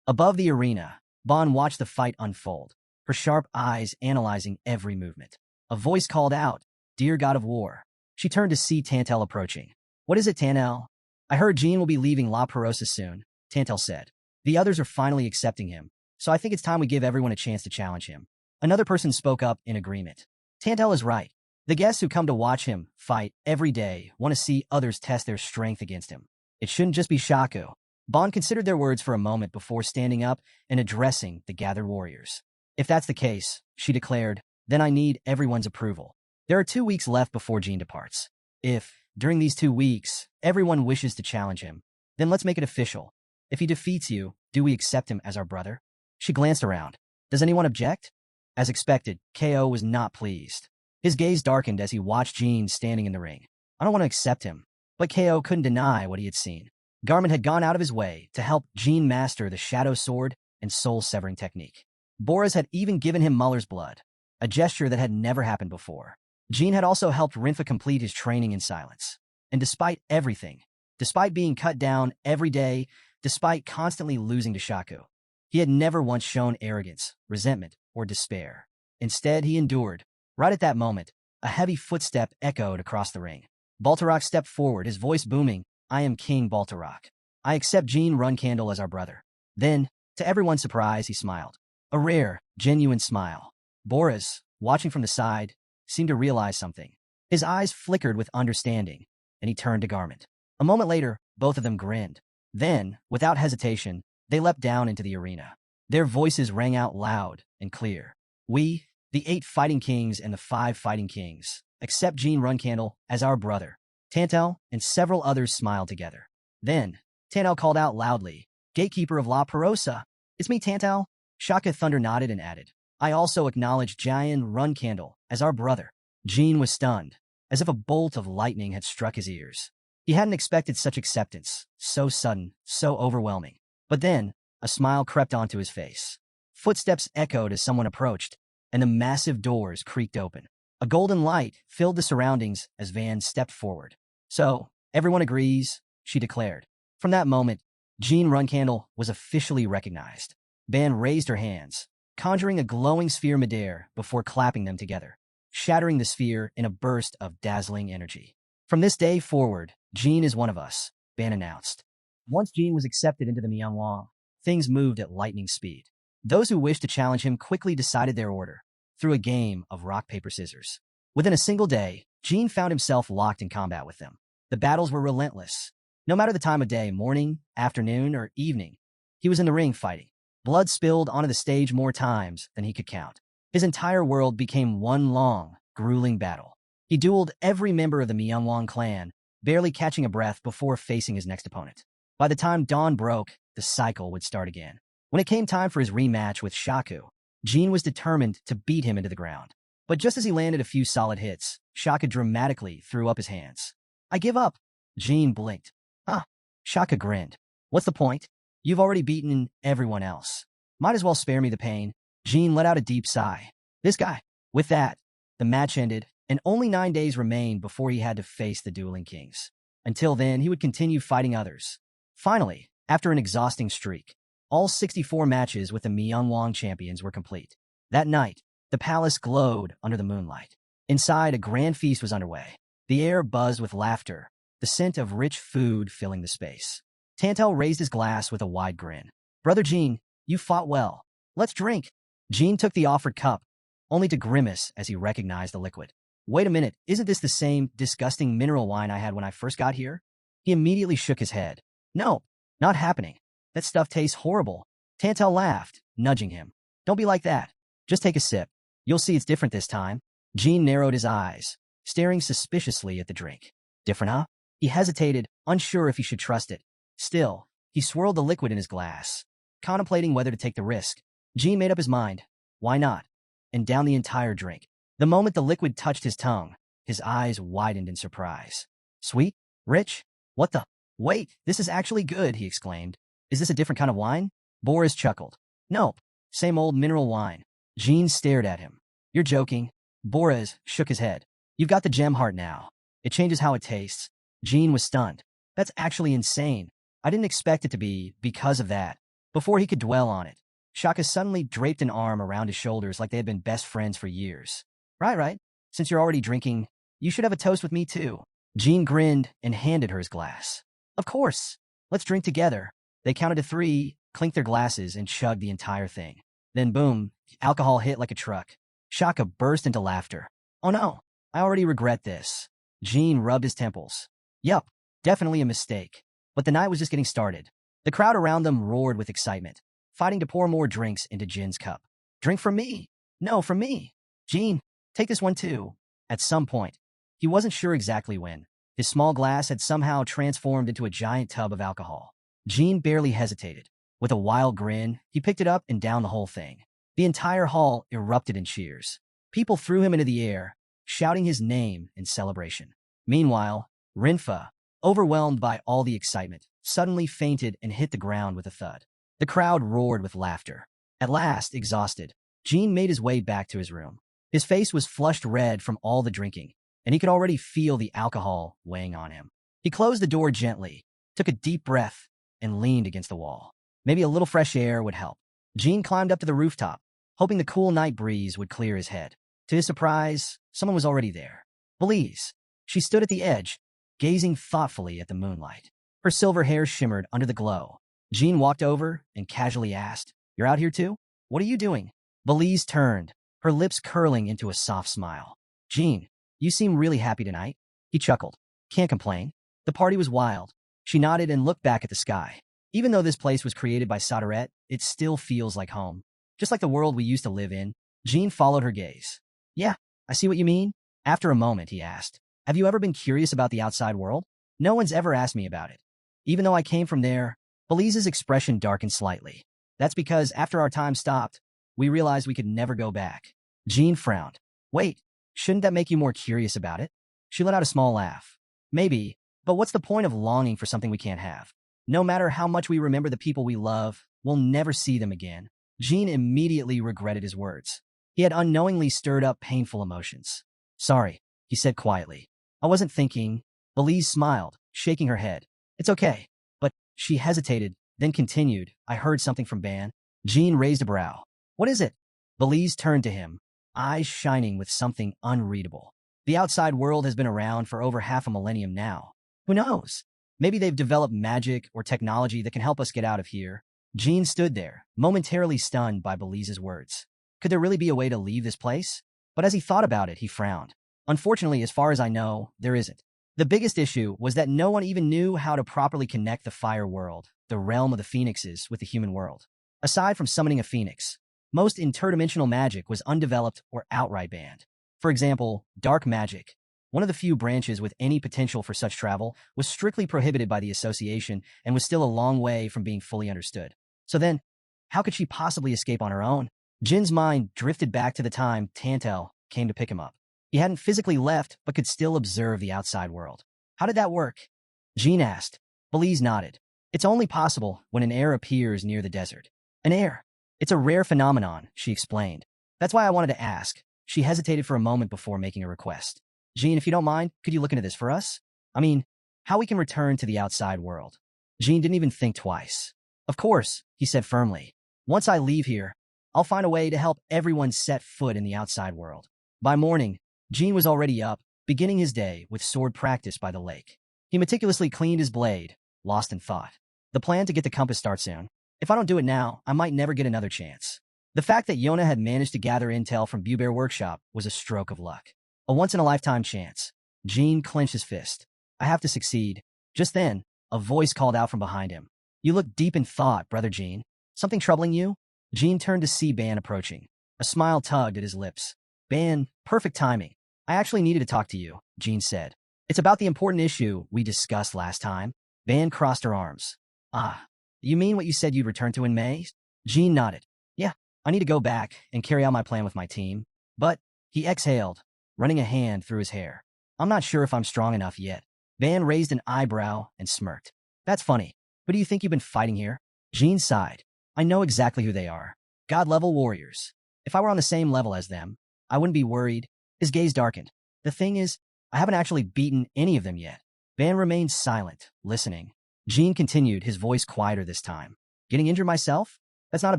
Above the arena, Bon watched the fight unfold, her sharp eyes analyzing every movement. A voice called out, "Dear God of War." She turned to see Tantel approaching. "What is it, Tantel?" "I heard Jean will be leaving La Perosa soon," Tantel said. "The others are finally accepting him, so I think it's time we give everyone a chance to challenge him." Another person spoke up in agreement. "Tantel is right. The guests who come to watch him fight every day want to see others test their strength against him. It shouldn't just be Shaku." Bon considered their words for a moment before standing up and addressing the gathered warriors. "If that's the case," she declared, "then I need everyone's approval. There are 2 weeks left before Jean departs. If, during these 2 weeks, everyone wishes to challenge him, then let's make it official. If he defeats you, do we accept him as our brother?" She glanced around. "Does anyone object?" As expected, KO was not pleased. His gaze darkened as he watched Jean standing in the ring. "I don't want to accept him." But KO couldn't deny what he had seen. Garmin had gone out of his way to help Jean master the Shadow Sword and soul-severing technique. Boras had even given him Muller's blood, a gesture that had never happened before. Jean had also helped Rinfa complete his training in silence. And despite everything, despite being cut down every day, despite constantly losing to Shaku, he had never once shown arrogance, resentment, or despair. Instead, he endured. Right at that moment, a heavy footstep echoed across the ring. Baltarak stepped forward, his voice booming, "I am King Baltarak. I accept Jean Runcandel as our brother." Then, to everyone's surprise, he smiled. A rare, genuine smile. Boras, watching from the side, seemed to realize something. His eyes flickered with understanding, and he turned to Garment. A moment later, both of them grinned. Then, without hesitation, they leapt down into the arena. Their voices rang out loud and clear. "We, the 8 fighting kings and the 5 fighting kings, accept Jean Runcandel as our brother." Tantel and several others smiled together. Then, Tantel called out loudly, "Gatekeeper of La Perosa." "It's me, Tantel." Shaka Thunder nodded and added, "I also acknowledge Jean Runcandel as our brother." Jean was stunned, as if a bolt of lightning had struck his ears. He hadn't expected such acceptance, so sudden, so overwhelming. But then, a smile crept onto his face. Footsteps echoed as someone approached, and the massive doors creaked open. A golden light filled the surroundings as Van stepped forward. "So, everyone agrees," she declared. From that moment, Jean Runcandel was officially recognized. Van raised her hands, conjuring a glowing sphere midair before clapping them together, shattering the sphere in a burst of dazzling energy. "From this day forward, Jean is one of us," Van announced. Once Jean was accepted into the Mianwang, things moved at lightning speed. Those who wished to challenge him quickly decided their order, through a game of rock, paper, scissors. Within a single day, Jean found himself locked in combat with them. The battles were relentless. No matter the time of day, morning, afternoon, or evening, he was in the ring fighting. Blood spilled onto the stage more times than he could count. His entire world became one long, grueling battle. He dueled every member of the Myeongwon clan, barely catching a breath before facing his next opponent. By the time dawn broke, the cycle would start again. When it came time for his rematch with Shaku, Jin was determined to beat him into the ground. But just as he landed a few solid hits, Shaka dramatically threw up his hands. "I give up." Jin blinked. "Huh." Shaka grinned. "What's the point? You've already beaten everyone else. Might as well spare me the pain." Jin let out a deep sigh. This guy. With that, the match ended, and only 9 days remained before he had to face the dueling kings. Until then, he would continue fighting others. Finally, after an exhausting streak, all 64 matches with the Myeongwon champions were complete. That night, the palace glowed under the moonlight. Inside, a grand feast was underway. The air buzzed with laughter, the scent of rich food filling the space. Tantel raised his glass with a wide grin. "Brother Jin, you fought well. Let's drink." Jin took the offered cup, only to grimace as he recognized the liquid. "Wait a minute, isn't this the same disgusting mineral wine I had when I first got here?" He immediately shook his head. "No, not happening. That stuff tastes horrible." Tantel laughed, nudging him. "Don't be like that. Just take a sip. You'll see it's different this time." Jin narrowed his eyes, staring suspiciously at the drink. "Different, huh?" He hesitated, unsure if he should trust it. Still, he swirled the liquid in his glass, contemplating whether to take the risk. Jin made up his mind. Why not? And down the entire drink. The moment the liquid touched his tongue, his eyes widened in surprise. "Sweet? Rich? What the? Wait, this is actually good," he exclaimed. "Is this a different kind of wine?" Boris chuckled. "Nope, same old mineral wine." Jin stared at him. "You're joking." Boris shook his head. "You've got the gem heart now. It changes how it tastes." Jin was stunned. "That's actually insane. I didn't expect it to be because of that." Before he could dwell on it, Shaka suddenly draped an arm around his shoulders like they had been best friends for years. Right. Since you're already drinking, you should have a toast with me too." Jin grinned and handed her his glass. "Of course. Let's drink together." They counted to 3, clinked their glasses, and chugged the entire thing. Then boom, alcohol hit like a truck. Shaka burst into laughter. "Oh no, I already regret this." Jin rubbed his temples. "Yup, definitely a mistake." But the night was just getting started. The crowd around them roared with excitement, fighting to pour more drinks into Jin's cup. "Drink from me." "No, from me." "Jin, take this one too." At some point, he wasn't sure exactly when, his small glass had somehow transformed into a giant tub of alcohol. Jin barely hesitated. With a wild grin, he picked it up and downed the whole thing. The entire hall erupted in cheers. People threw him into the air, shouting his name in celebration. Meanwhile, Rinfa, overwhelmed by all the excitement, suddenly fainted and hit the ground with a thud. The crowd roared with laughter. At last, exhausted, Jin made his way back to his room. His face was flushed red from all the drinking, and he could already feel the alcohol weighing on him. He closed the door gently, took a deep breath, and leaned against the wall. Maybe a little fresh air would help. Jin climbed up to the rooftop, hoping the cool night breeze would clear his head. To his surprise, someone was already there. Belize. She stood at the edge, gazing thoughtfully at the moonlight. Her silver hair shimmered under the glow. Jin walked over and casually asked, "You're out here too? What are you doing?" Belize turned, her lips curling into a soft smile. "Jin, you seem really happy tonight." He chuckled. "Can't complain. The party was wild." She nodded and looked back at the sky. "Even though this place was created by Soderette, it still feels like home. Just like the world we used to live in." Jin followed her gaze. "Yeah, I see what you mean." After a moment, he asked, "Have you ever been curious about the outside world?" "No one's ever asked me about it. Even though I came from there." Belize's expression darkened slightly. "That's because after our time stopped, we realized we could never go back." Jin frowned. "Wait, shouldn't that make you more curious about it?" She let out a small laugh. "Maybe, but what's the point of longing for something we can't have? No matter how much we remember the people we love, we'll never see them again." Jin immediately regretted his words. He had unknowingly stirred up painful emotions. "Sorry," he said quietly. "I wasn't thinking." Belize smiled, shaking her head. "It's okay." But she hesitated, then continued, "I heard something from Ban." Jin raised a brow. "What is it?" Belize turned to him, eyes shining with something unreadable. "The outside world has been around for over half a millennium now. Who knows? Maybe they've developed magic or technology that can help us get out of here." Jin stood there, momentarily stunned by Belize's words. Could there really be a way to leave this place? But as he thought about it, he frowned. "Unfortunately, as far as I know, there isn't." The biggest issue was that no one even knew how to properly connect the fire world, the realm of the phoenixes, with the human world. Aside from summoning a phoenix, most interdimensional magic was undeveloped or outright banned. For example, dark magic, one of the few branches with any potential for such travel, was strictly prohibited by the association and was still a long way from being fully understood. So then, how could she possibly escape on her own? Jin's mind drifted back to the time Tantel came to pick him up. He hadn't physically left, but could still observe the outside world. How did that work? Jin asked. Belize nodded. It's only possible when an heir appears near the desert. An heir. It's a rare phenomenon, she explained. That's why I wanted to ask. She hesitated for a moment before making a request. Jin, if you don't mind, could you look into this for us? I mean, how we can return to the outside world. Jin didn't even think twice. Of course, he said firmly. Once I leave here, I'll find a way to help everyone set foot in the outside world. By morning, Jin was already up, beginning his day with sword practice by the lake. He meticulously cleaned his blade, lost in thought. The plan to get the compass starts soon. If I don't do it now, I might never get another chance. The fact that Yona had managed to gather intel from Bubear Workshop was a stroke of luck. A once-in-a-lifetime chance. Jin clenched his fist. I have to succeed. Just then, a voice called out from behind him. You look deep in thought, Brother Jin. Something troubling you? Jin turned to see Ban approaching. A smile tugged at his lips. Ban, perfect timing. I actually needed to talk to you, Jin said. It's about the important issue we discussed last time. Ban crossed her arms. Ah, you mean what you said you'd return to in May? Jin nodded. Yeah, I need to go back and carry out my plan with my team. But, he exhaled, running a hand through his hair. I'm not sure if I'm strong enough yet. Ban raised an eyebrow and smirked. That's funny. Who do you think you've been fighting here? Jin sighed. I know exactly who they are. God-level warriors. If I were on the same level as them, I wouldn't be worried. His gaze darkened. The thing is, I haven't actually beaten any of them yet. Ban remained silent, listening. Jin continued, his voice quieter this time. Getting injured myself? That's not a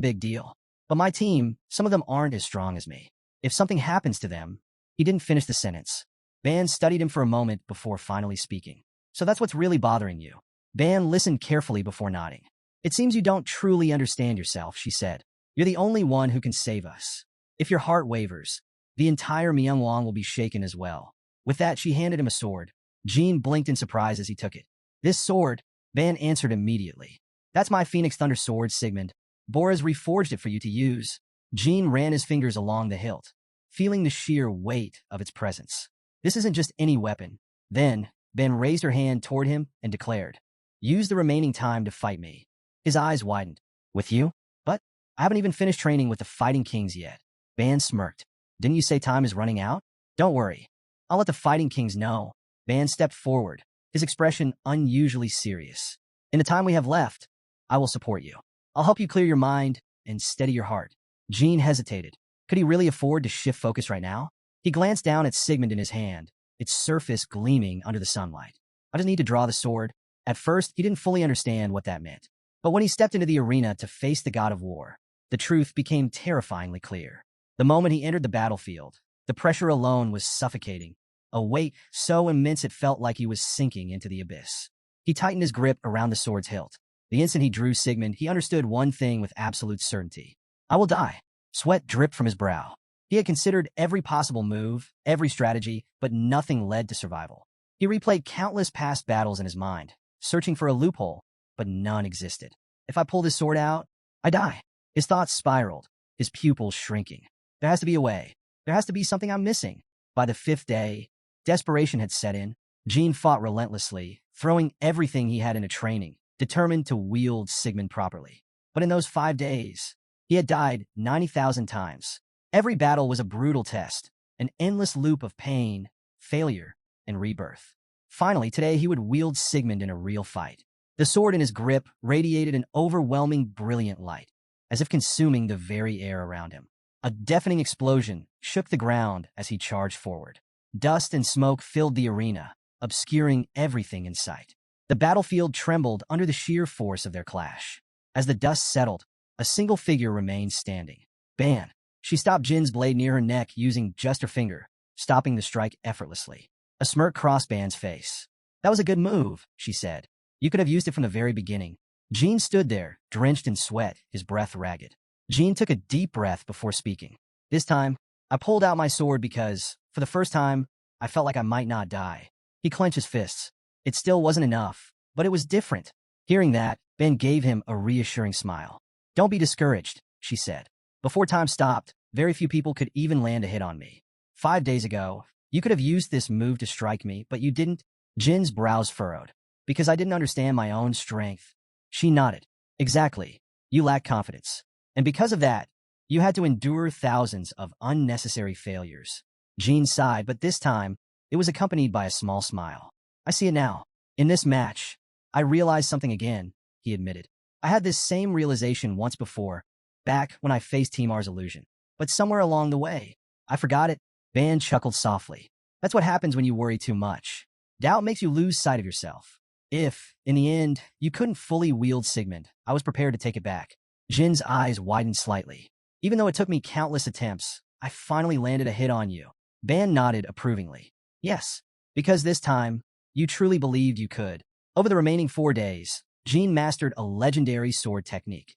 big deal. But my team, some of them aren't as strong as me. If something happens to them... He didn't finish the sentence. Ban studied him for a moment before finally speaking. So that's what's really bothering you. Ban listened carefully before nodding. It seems you don't truly understand yourself, she said. You're the only one who can save us. If your heart wavers, the entire Myeongwang will be shaken as well. With that, she handed him a sword. Jin blinked in surprise as he took it. This sword, Ban answered immediately. That's my Phoenix Thunder sword, Sigmund. Bora's reforged it for you to use. Jin ran his fingers along the hilt, feeling the sheer weight of its presence. This isn't just any weapon. Then, Ben raised her hand toward him and declared, use the remaining time to fight me. His eyes widened. With you? But I haven't even finished training with the Fighting Kings yet. Ban smirked. Didn't you say time is running out? Don't worry. I'll let the Fighting Kings know. Ban stepped forward, his expression unusually serious. In the time we have left, I will support you. I'll help you clear your mind and steady your heart. Jin hesitated. Could he really afford to shift focus right now? He glanced down at Sigmund in his hand, its surface gleaming under the sunlight. I just need to draw the sword. At first, he didn't fully understand what that meant. But when he stepped into the arena to face the god of war, the truth became terrifyingly clear. The moment he entered the battlefield, the pressure alone was suffocating, a weight so immense it felt like he was sinking into the abyss. He tightened his grip around the sword's hilt. The instant he drew Sigmund, he understood one thing with absolute certainty. I will die. Sweat dripped from his brow. He had considered every possible move, every strategy, but nothing led to survival. He replayed countless past battles in his mind, searching for a loophole, but none existed. If I pull this sword out, I die. His thoughts spiraled, his pupils shrinking. There has to be a way. There has to be something I'm missing. By the 5th day, desperation had set in. Jin fought relentlessly, throwing everything he had into training, determined to wield Sigmund properly. But in those 5 days, he had died 90,000 times. Every battle was a brutal test, an endless loop of pain, failure, and rebirth. Finally, today he would wield Sigmund in a real fight. The sword in his grip radiated an overwhelming, brilliant light, as if consuming the very air around him. A deafening explosion shook the ground as he charged forward. Dust and smoke filled the arena, obscuring everything in sight. The battlefield trembled under the sheer force of their clash. As the dust settled, a single figure remained standing. Ban. She stopped Jin's blade near her neck using just her finger, stopping the strike effortlessly. A smirk crossed Ban's face. That was a good move, she said. You could have used it from the very beginning. Jin stood there, drenched in sweat, his breath ragged. Jin took a deep breath before speaking. This time, I pulled out my sword because, for the first time, I felt like I might not die. He clenched his fists. It still wasn't enough, but it was different. Hearing that, Ben gave him a reassuring smile. Don't be discouraged, she said. Before time stopped, very few people could even land a hit on me. 5 days ago, you could have used this move to strike me, but you didn't. Jin's brows furrowed. Because I didn't understand my own strength. She nodded. Exactly. You lack confidence. And because of that, you had to endure thousands of unnecessary failures. Jin sighed, but this time, it was accompanied by a small smile. I see it now. In this match, I realized something again, he admitted. I had this same realization once before, back when I faced Timar's illusion. But somewhere along the way, I forgot it. Ban chuckled softly. That's what happens when you worry too much. Doubt makes you lose sight of yourself. If, in the end, you couldn't fully wield Sigmund, I was prepared to take it back. Jin's eyes widened slightly. Even though it took me countless attempts, I finally landed a hit on you. Ban nodded approvingly. Yes, because this time, you truly believed you could. Over the remaining 4 days, Jin mastered a legendary sword technique,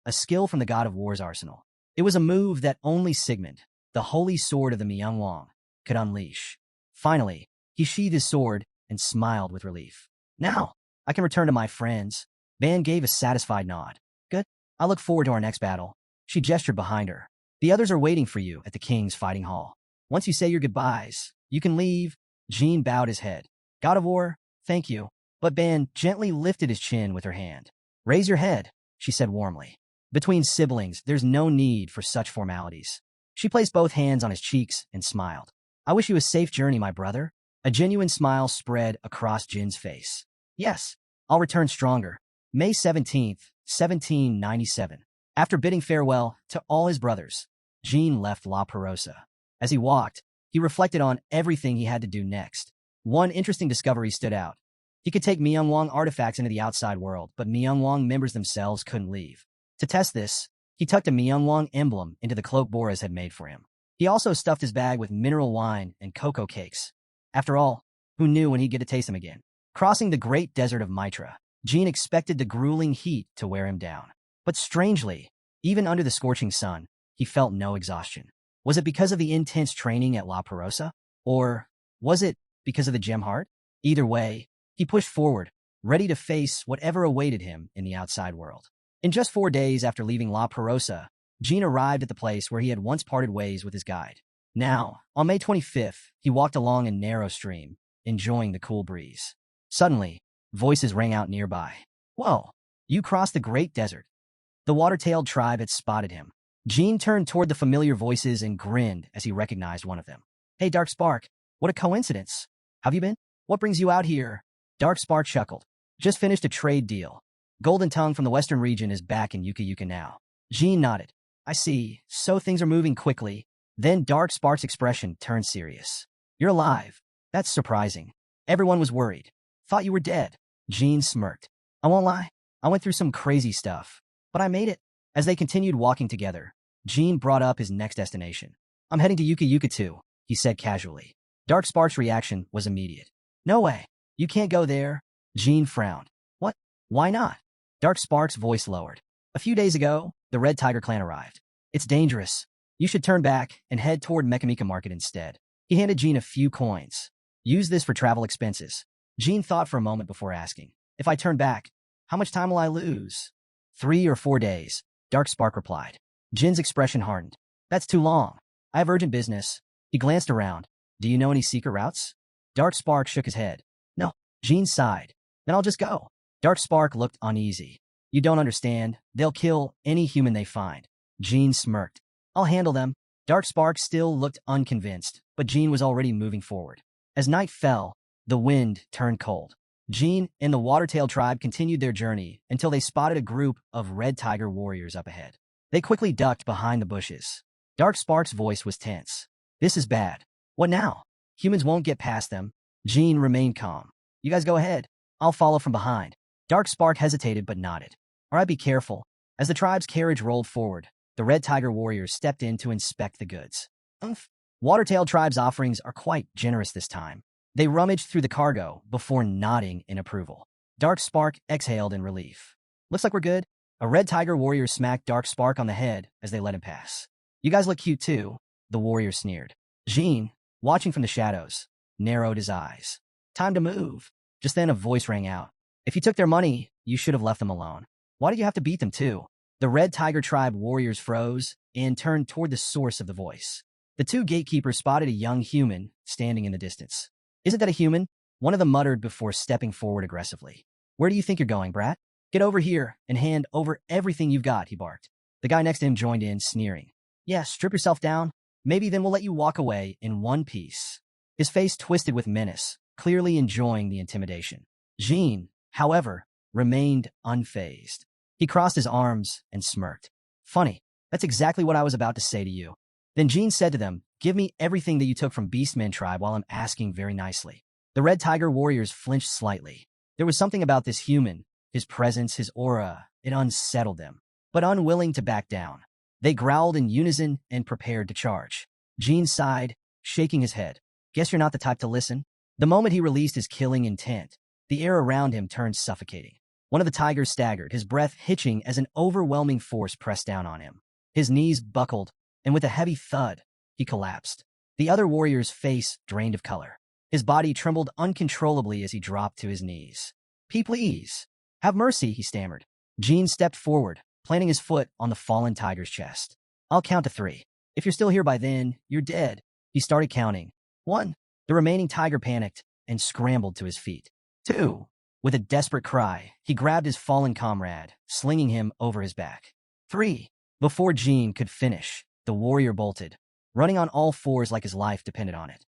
a skill from the God of War's arsenal. It was a move that only Sigmund, the holy sword of the Myungwang, could unleash. Finally, he sheathed his sword and smiled with relief. Now, I can return to my friends. Ban gave a satisfied nod. Good. I look forward to our next battle. She gestured behind her. The others are waiting for you at the King's Fighting Hall. Once you say your goodbyes, you can leave. Jin bowed his head. God of War, thank you. But Ban gently lifted his chin with her hand. Raise your head, she said warmly. Between siblings, there's no need for such formalities. She placed both hands on his cheeks and smiled. I wish you a safe journey, my brother. A genuine smile spread across Jin's face. Yes, I'll return stronger. May 17th, 1797. After bidding farewell to all his brothers, Jin left La Perosa. As he walked, he reflected on everything he had to do next. One interesting discovery stood out. He could take Myungwang artifacts into the outside world, but Myungwang members themselves couldn't leave. To test this, he tucked a Myungwang emblem into the cloak Boris had made for him. He also stuffed his bag with mineral wine and cocoa cakes. After all, who knew when he'd get to taste them again? Crossing the great desert of Mitra, Jin expected the grueling heat to wear him down. But strangely, even under the scorching sun, he felt no exhaustion. Was it because of the intense training at La Perosa? Or was it because of the gem heart? Either way, he pushed forward, ready to face whatever awaited him in the outside world. In just 4 days after leaving La Perosa, Jin arrived at the place where he had once parted ways with his guide. Now, on May 25th, he walked along a narrow stream, enjoying the cool breeze. Suddenly, voices rang out nearby. Whoa, you crossed the great desert. The water-tailed tribe had spotted him. Jin turned toward the familiar voices and grinned as he recognized one of them. Hey, Dark Spark, what a coincidence. Have you been? What brings you out here? Dark Spark chuckled. Just finished a trade deal. Golden Tongue from the western region is back in Yuka Yuka now. Jin nodded. I see, so things are moving quickly. Then Dark Spark's expression turned serious. You're alive. That's surprising. Everyone was worried. Thought you were dead. Jin smirked. I won't lie. I went through some crazy stuff. But I made it. As they continued walking together, Jin brought up his next destination. I'm heading to Yuka Yuka too, he said casually. Dark Spark's reaction was immediate. No way. You can't go there. Jin frowned. What? Why not? Dark Spark's voice lowered. A few days ago, the Red Tiger clan arrived. It's dangerous. You should turn back and head toward Mekamika Market instead. He handed Jin a few coins. Use this for travel expenses. Jin thought for a moment before asking. If I turn back, how much time will I lose? 3 or 4 days, Dark Spark replied. Jin's expression hardened. That's too long. I have urgent business. He glanced around. Do you know any secret routes? Dark Spark shook his head. No. Jin sighed. Then I'll just go. Dark Spark looked uneasy. You don't understand. They'll kill any human they find. Jin smirked. I'll handle them. Dark Spark still looked unconvinced, but Jin was already moving forward. As night fell, the wind turned cold. Jin and the Watertail tribe continued their journey until they spotted a group of Red Tiger warriors up ahead. They quickly ducked behind the bushes. Dark Spark's voice was tense. This is bad. What now? Humans won't get past them. Jin remained calm. You guys go ahead. I'll follow from behind. Dark Spark hesitated but nodded. All right, be careful. As the tribe's carriage rolled forward, the Red Tiger warriors stepped in to inspect the goods. Watertail tribe's offerings are quite generous this time. They rummaged through the cargo before nodding in approval. Dark Spark exhaled in relief. Looks like we're good. A Red Tiger warrior smacked Dark Spark on the head as they let him pass. You guys look cute too, the warrior sneered. Jin, watching from the shadows, narrowed his eyes. Time to move. Just then a voice rang out. If you took their money, you should have left them alone. Why did you have to beat them too? The Red Tiger Tribe warriors froze and turned toward the source of the voice. The two gatekeepers spotted a young human standing in the distance. "Isn't that a human?" one of them muttered before stepping forward aggressively. "Where do you think you're going, brat? Get over here and hand over everything you've got," he barked. The guy next to him joined in, sneering. "Yeah, strip yourself down. Maybe then we'll let you walk away in one piece." His face twisted with menace, clearly enjoying the intimidation. Jean, however, remained unfazed. He crossed his arms and smirked. "Funny, that's exactly what I was about to say to you." Then Jean said to them, "Give me everything that you took from Beastman Tribe while I'm asking very nicely." The Red Tiger warriors flinched slightly. There was something about this human, his presence, his aura, it unsettled them. But unwilling to back down, they growled in unison and prepared to charge. Jean sighed, shaking his head. "Guess you're not the type to listen." The moment he released his killing intent, the air around him turned suffocating. One of the tigers staggered, his breath hitching as an overwhelming force pressed down on him. His knees buckled, and with a heavy thud, he collapsed. The other warrior's face drained of color. His body trembled uncontrollably as he dropped to his knees. Please. Have mercy," he stammered. Jean stepped forward, planting his foot on the fallen tiger's chest. "I'll count to 3. If you're still here by then, you're dead." He started counting. 1. The remaining tiger panicked and scrambled to his feet. 2. With a desperate cry, he grabbed his fallen comrade, slinging him over his back. 3. Before Jean could finish, the warrior bolted, running on all fours like his life depended on it.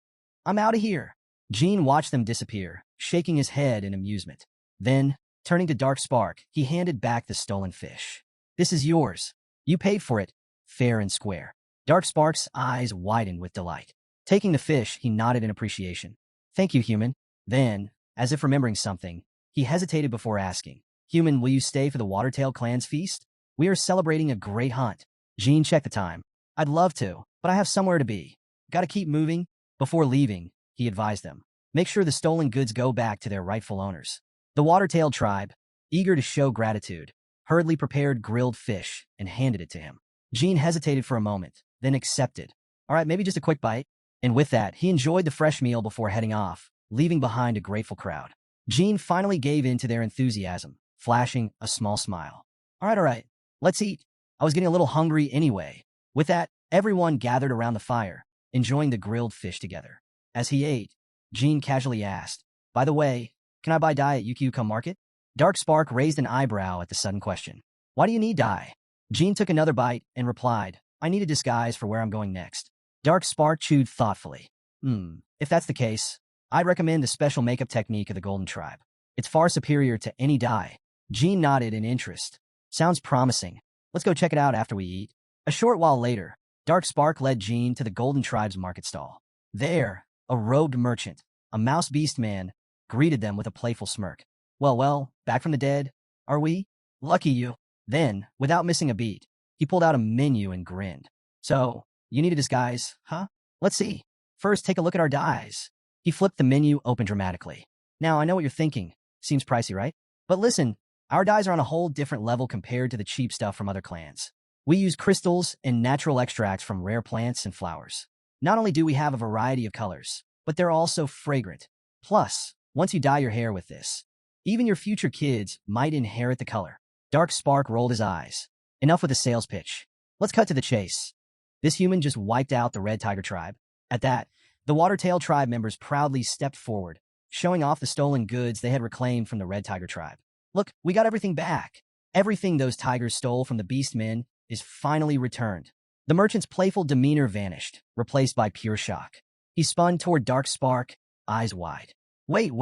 "I'm out of here." Jean watched them disappear, shaking his head in amusement. Then, turning to Dark Spark, he handed back the stolen fish. "This is yours. You paid for it, fair and square." Dark Spark's eyes widened with delight. Taking the fish, he nodded in appreciation. "Thank you, human." Then, as if remembering something, he hesitated before asking, "Human, will you stay for the Watertail clan's feast? We are celebrating a great hunt." Jean checked the time. "I'd love to, but I have somewhere to be. Gotta keep moving." Before leaving, he advised them, "Make sure the stolen goods go back to their rightful owners." The Watertail tribe, eager to show gratitude, hurriedly prepared grilled fish and handed it to him. Jean hesitated for a moment, then accepted. "All right, maybe just a quick bite." And with that, he enjoyed the fresh meal before heading off, leaving behind a grateful crowd. Jean finally gave in to their enthusiasm, flashing a small smile. All right, let's eat. I was getting a little hungry anyway." With that, everyone gathered around the fire, enjoying the grilled fish together. As he ate, Jean casually asked, "By the way, can I buy dye at Yukiuka Market?" Dark Spark raised an eyebrow at the sudden question. "Why do you need dye?" Jean took another bite and replied, "I need a disguise for where I'm going next." Dark Spark chewed thoughtfully. If that's the case, I'd recommend the special makeup technique of the Golden Tribe. It's far superior to any dye." Jean nodded in interest. "Sounds promising. Let's go check it out after we eat." A short while later, Dark Spark led Jean to the Golden Tribe's market stall. There, a robed merchant, a mouse beast man, greeted them with a playful smirk. Well, back from the dead, are we? Lucky you." Then, without missing a beat, he pulled out a menu and grinned. "So, you need a disguise, huh? Let's see. First, take a look at our dyes." He flipped the menu open dramatically. "Now, I know what you're thinking. Seems pricey, right? But listen, our dyes are on a whole different level compared to the cheap stuff from other clans. We use crystals and natural extracts from rare plants and flowers. Not only do we have a variety of colors, but they're also fragrant. Plus, once you dye your hair with this, even your future kids might inherit the color." Dark Spark rolled his eyes. Enough with the sales pitch. Let's cut to the chase. This human just wiped out the Red Tiger tribe. At that, the Watertail tribe members proudly stepped forward, showing off the stolen goods they had reclaimed from the Red Tiger tribe. "Look, we got everything back. Everything those tigers stole from the Beastmen is finally returned." The merchant's playful demeanor vanished, replaced by pure shock. He spun toward Dark Spark, eyes wide. Wait.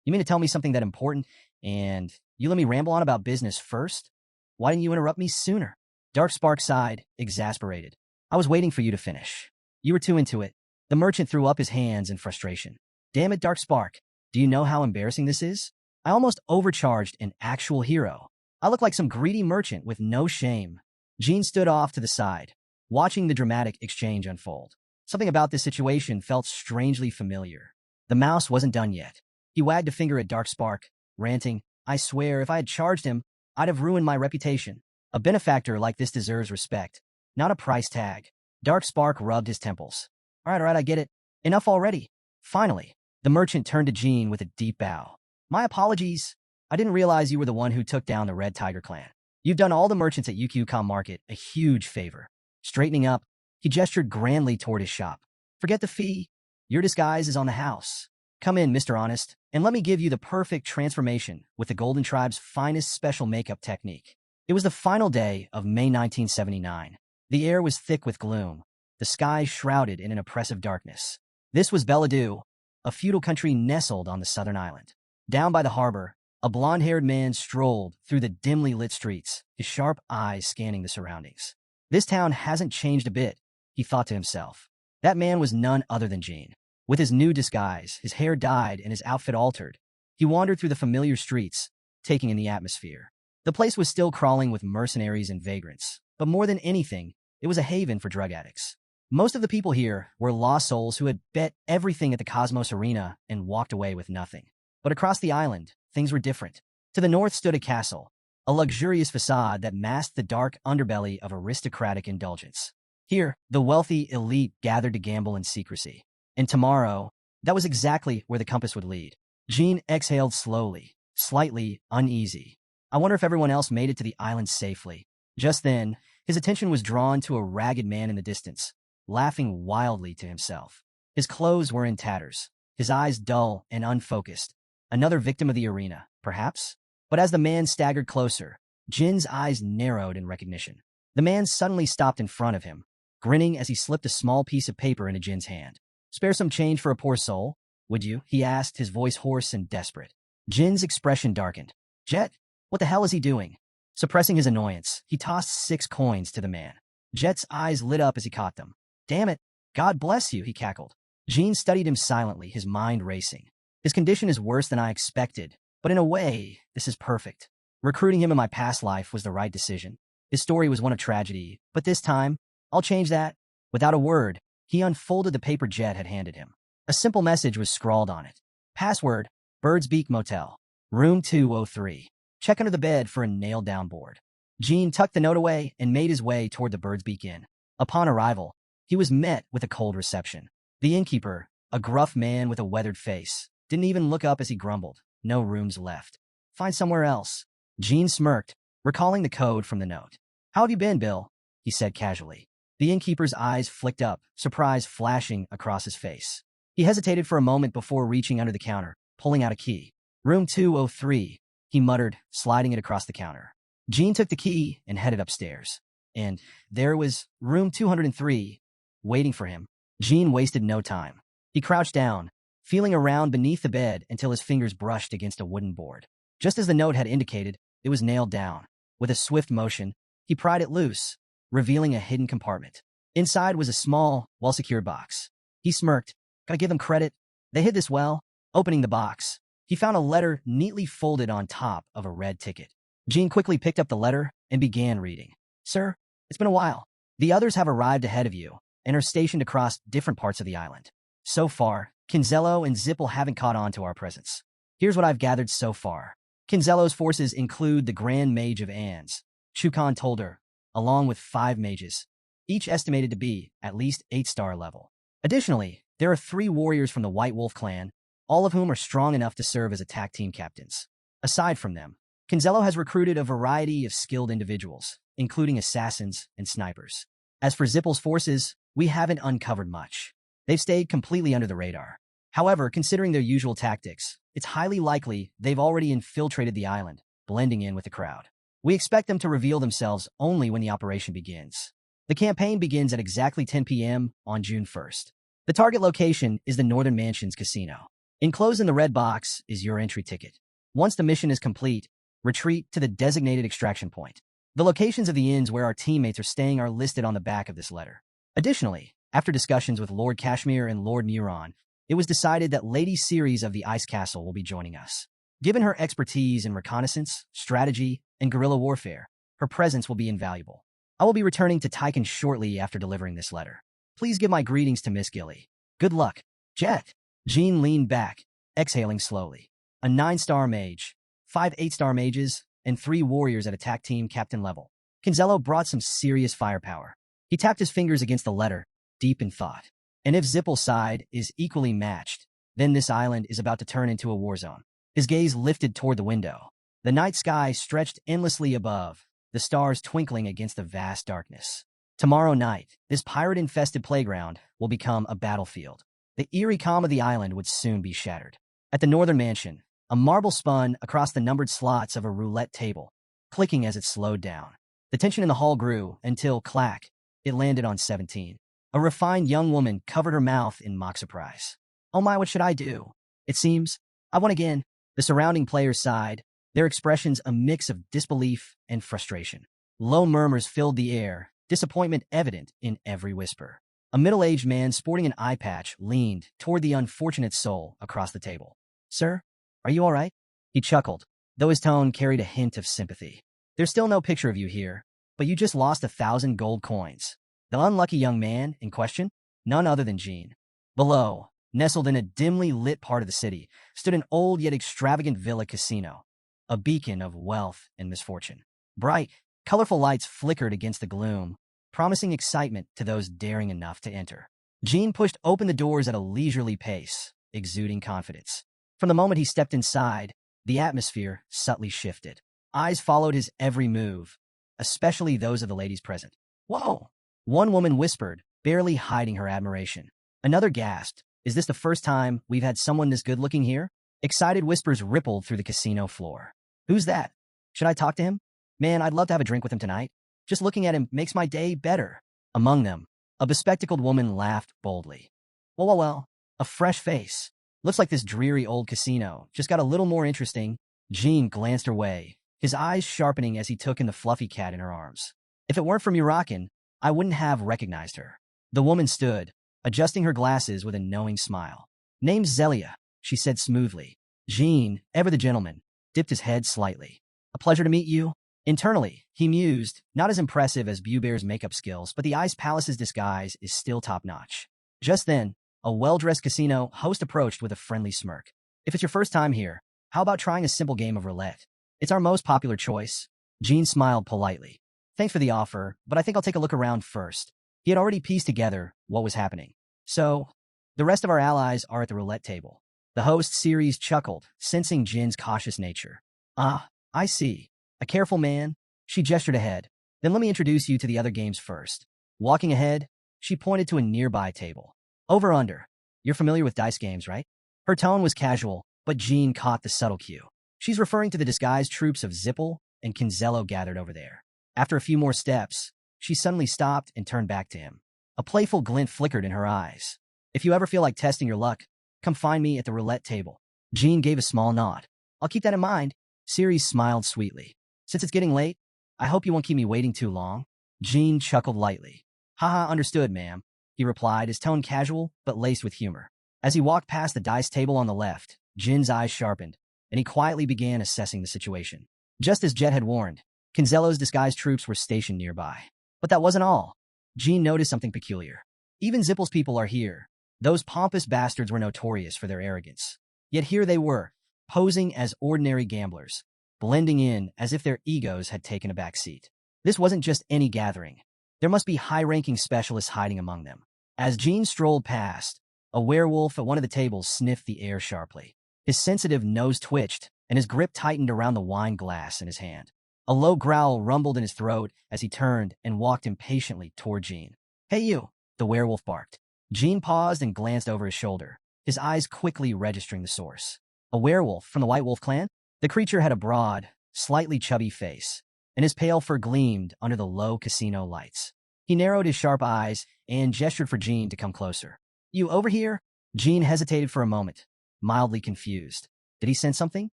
You mean to tell me something that important, and you let me ramble on about business first? Why didn't you interrupt me sooner?" Dark Spark sighed, exasperated. "I was waiting for you to finish. You were too into it." The merchant threw up his hands in frustration. "Damn it, Dark Spark. Do you know how embarrassing this is? I almost overcharged an actual hero. I look like some greedy merchant with no shame." Jean stood off to the side, watching the dramatic exchange unfold. Something about this situation felt strangely familiar. The mouse wasn't done yet. He wagged a finger at Dark Spark, ranting, "I swear, if I had charged him, I'd have ruined my reputation. A benefactor like this deserves respect, not a price tag." Dark Spark rubbed his temples. All right, I get it. Enough already." Finally, the merchant turned to Jean with a deep bow. "My apologies. I didn't realize you were the one who took down the Red Tiger clan." You've done all the merchants at UQCom Market a huge favor. Straightening up, he gestured grandly toward his shop. Forget the fee. Your disguise is on the house. Come in, Mr. Honest, and let me give you the perfect transformation with the Golden Tribe's finest special makeup technique. It was the final day of May 1979. The air was thick with gloom, the sky shrouded in an oppressive darkness. This was Belladu, a feudal country nestled on the southern island. Down by the harbor, a blond-haired man strolled through the dimly lit streets, his sharp eyes scanning the surroundings. This town hasn't changed a bit, he thought to himself. That man was none other than Gene. With his new disguise, his hair dyed and his outfit altered, he wandered through the familiar streets, taking in the atmosphere. The place was still crawling with mercenaries and vagrants, but more than anything, it was a haven for drug addicts. Most of the people here were lost souls who had bet everything at the Cosmos Arena and walked away with nothing. But across the island, things were different. To the north stood a castle, a luxurious facade that masked the dark underbelly of aristocratic indulgence. Here, the wealthy elite gathered to gamble in secrecy. And tomorrow, that was exactly where the compass would lead. Gene exhaled slowly, slightly uneasy. I wonder if everyone else made it to the island safely. Just then, his attention was drawn to a ragged man in the distance, laughing wildly to himself. His clothes were in tatters, his eyes dull and unfocused. Another victim of the arena, perhaps? But as the man staggered closer, Jin's eyes narrowed in recognition. The man suddenly stopped in front of him, grinning as he slipped a small piece of paper into Jin's hand. "Spare some change for a poor soul, would you?" he asked, his voice hoarse and desperate. Jin's expression darkened. "Jet, what the hell is he doing?" Suppressing his annoyance, he tossed 6 coins to the man. Jet's eyes lit up as he caught them. "Damn it, God bless you," he cackled. Gene studied him silently, his mind racing. His condition is worse than I expected, but in a way, this is perfect. Recruiting him in my past life was the right decision. His story was one of tragedy, but this time, I'll change that. Without a word, he unfolded the paper Jet had handed him. A simple message was scrawled on it. Password, Bird's Beak Motel, room 203. Check under the bed for a nailed-down board. Gene tucked the note away and made his way toward the Bird's Beak Inn. Upon arrival, he was met with a cold reception. The innkeeper, a gruff man with a weathered face, didn't even look up as he grumbled. No rooms left. Find somewhere else. Gene smirked, recalling the code from the note. "How have you been, Bill?" he said casually. The innkeeper's eyes flicked up, surprise flashing across his face. He hesitated for a moment before reaching under the counter, pulling out a key. "Room 203, he muttered, sliding it across the counter. Gene took the key and headed upstairs. And there was room 203, waiting for him. Gene wasted no time. He crouched down, feeling around beneath the bed until his fingers brushed against a wooden board. Just as the note had indicated, it was nailed down. With a swift motion, he pried it loose, revealing a hidden compartment. Inside was a small, well-secured box. He smirked. "Gotta give them credit. They hid this well." Opening the box, he found a letter neatly folded on top of a red ticket. Gene quickly picked up the letter and began reading. "Sir, it's been a while. The others have arrived ahead of you and are stationed across different parts of the island. So far, Kinzello and Zippel haven't caught on to our presence. Here's what I've gathered so far. Kinzello's forces include the Grand Mage of Ans, Chukan told her, along with 5 mages, each estimated to be at least 8-star level. Additionally, there are 3 warriors from the White Wolf clan, all of whom are strong enough to serve as attack team captains. Aside from them, Kinzello has recruited a variety of skilled individuals, including assassins and snipers. As for Zippel's forces, we haven't uncovered much. They've stayed completely under the radar. However, considering their usual tactics, it's highly likely they've already infiltrated the island, blending in with the crowd. We expect them to reveal themselves only when the operation begins. The campaign begins at exactly 10 p.m. on June 1st. The target location is the Northern Mansions Casino. Enclosed in the red box is your entry ticket. Once the mission is complete, retreat to the designated extraction point. The locations of the inns where our teammates are staying are listed on the back of this letter. Additionally, after discussions with Lord Kashmir and Lord Muron, it was decided that Lady Ceres of the Ice Castle will be joining us. Given her expertise in reconnaissance, strategy, and guerrilla warfare, her presence will be invaluable. I will be returning to Tychon shortly after delivering this letter. Please give my greetings to Miss Gilly. Good luck, Jet." Gene leaned back, exhaling slowly. A 9-star mage, 5 8-star mages, and 3 warriors at attack team captain level. Kinzello brought some serious firepower. He tapped his fingers against the letter, deep in thought. And if Zippel's side is equally matched, then this island is about to turn into a war zone. His gaze lifted toward the window. The night sky stretched endlessly above, the stars twinkling against the vast darkness. Tomorrow night, this pirate-infested playground will become a battlefield. The eerie calm of the island would soon be shattered. At the northern mansion, a marble spun across the numbered slots of a roulette table, clicking as it slowed down. The tension in the hall grew until, clack, it landed on 17. A refined young woman covered her mouth in mock surprise. Oh my, what should I do? It seems I won again. The surrounding players sighed, their expressions a mix of disbelief and frustration. Low murmurs filled the air, disappointment evident in every whisper. A middle-aged man sporting an eye patch leaned toward the unfortunate soul across the table. Sir, are you all right? He chuckled, though his tone carried a hint of sympathy. There's still no picture of you here, but you just lost 1,000 gold coins. The unlucky young man in question, none other than Jean. Below, nestled in a dimly lit part of the city, stood an old yet extravagant villa casino, a beacon of wealth and misfortune. Bright, colorful lights flickered against the gloom, promising excitement to those daring enough to enter. Jean pushed open the doors at a leisurely pace, exuding confidence. From the moment he stepped inside, the atmosphere subtly shifted. Eyes followed his every move, especially those of the ladies present. Whoa! One woman whispered, barely hiding her admiration. Another gasped, is this the first time we've had someone this good-looking here? Excited whispers rippled through the casino floor. Who's that? Should I talk to him? Man, I'd love to have a drink with him tonight. Just looking at him makes my day better. Among them, a bespectacled woman laughed boldly. Well, a fresh face. Looks like this dreary old casino just got a little more interesting. Jean glanced her way, his eyes sharpening as he took in the fluffy cat in her arms. If it weren't for Murakan, I wouldn't have recognized her. The woman stood, adjusting her glasses with a knowing smile. Name's Zelia, she said smoothly. Jean, ever the gentleman, dipped his head slightly. A pleasure to meet you. Internally, he mused, not as impressive as Bubear's makeup skills, but the Ice Palace's disguise is still top-notch. Just then, a well-dressed casino host approached with a friendly smirk. If it's your first time here, how about trying a simple game of roulette? It's our most popular choice. Jean smiled politely. Thanks for the offer, but I think I'll take a look around first. He had already pieced together what was happening. So, the rest of our allies are at the roulette table. The host series chuckled, sensing Jin's cautious nature. Ah, I see. A careful man. She gestured ahead. Then let me introduce you to the other games first. Walking ahead, she pointed to a nearby table. Over under. You're familiar with dice games, right? Her tone was casual, but Jean caught the subtle cue. She's referring to the disguised troops of Zippel and Kinzello gathered over there. After a few more steps, she suddenly stopped and turned back to him. A playful glint flickered in her eyes. If you ever feel like testing your luck, come find me at the roulette table. Jean gave a small nod. I'll keep that in mind. Ceres smiled sweetly. Since it's getting late, I hope you won't keep me waiting too long. Jean chuckled lightly. Haha, understood, ma'am, he replied, his tone casual but laced with humor. As he walked past the dice table on the left, Jin's eyes sharpened, and he quietly began assessing the situation. Just as Jet had warned, Kinzello's disguised troops were stationed nearby. But that wasn't all. Jean noticed something peculiar. Even Zippel's people are here. Those pompous bastards were notorious for their arrogance. Yet here they were, posing as ordinary gamblers, blending in as if their egos had taken a back seat. This wasn't just any gathering. There must be high-ranking specialists hiding among them. As Jean strolled past, a werewolf at one of the tables sniffed the air sharply. His sensitive nose twitched, and his grip tightened around the wine glass in his hand. A low growl rumbled in his throat as he turned and walked impatiently toward Jean. Hey you, the werewolf barked. Jean paused and glanced over his shoulder, his eyes quickly registering the source. A werewolf from the White Wolf clan? The creature had a broad, slightly chubby face, and his pale fur gleamed under the low casino lights. He narrowed his sharp eyes and gestured for Jean to come closer. You over here? Jean hesitated for a moment, mildly confused. Did he sense something?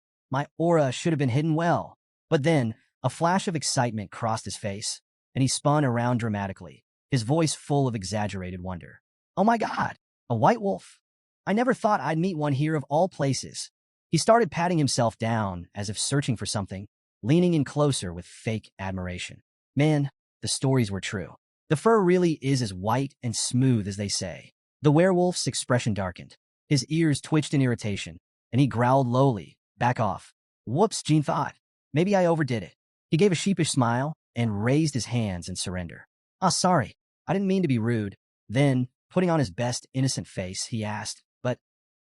My aura should have been hidden well. But then, a flash of excitement crossed his face, and he spun around dramatically, his voice full of exaggerated wonder. Oh my God, a white wolf! I never thought I'd meet one here of all places. He started patting himself down as if searching for something, leaning in closer with fake admiration. Man, the stories were true. The fur really is as white and smooth as they say. The werewolf's expression darkened. His ears twitched in irritation, and he growled lowly, back off. Whoops, Jean thought. Maybe I overdid it. He gave a sheepish smile and raised his hands in surrender. Sorry. I didn't mean to be rude. Then, putting on his best innocent face, he asked, but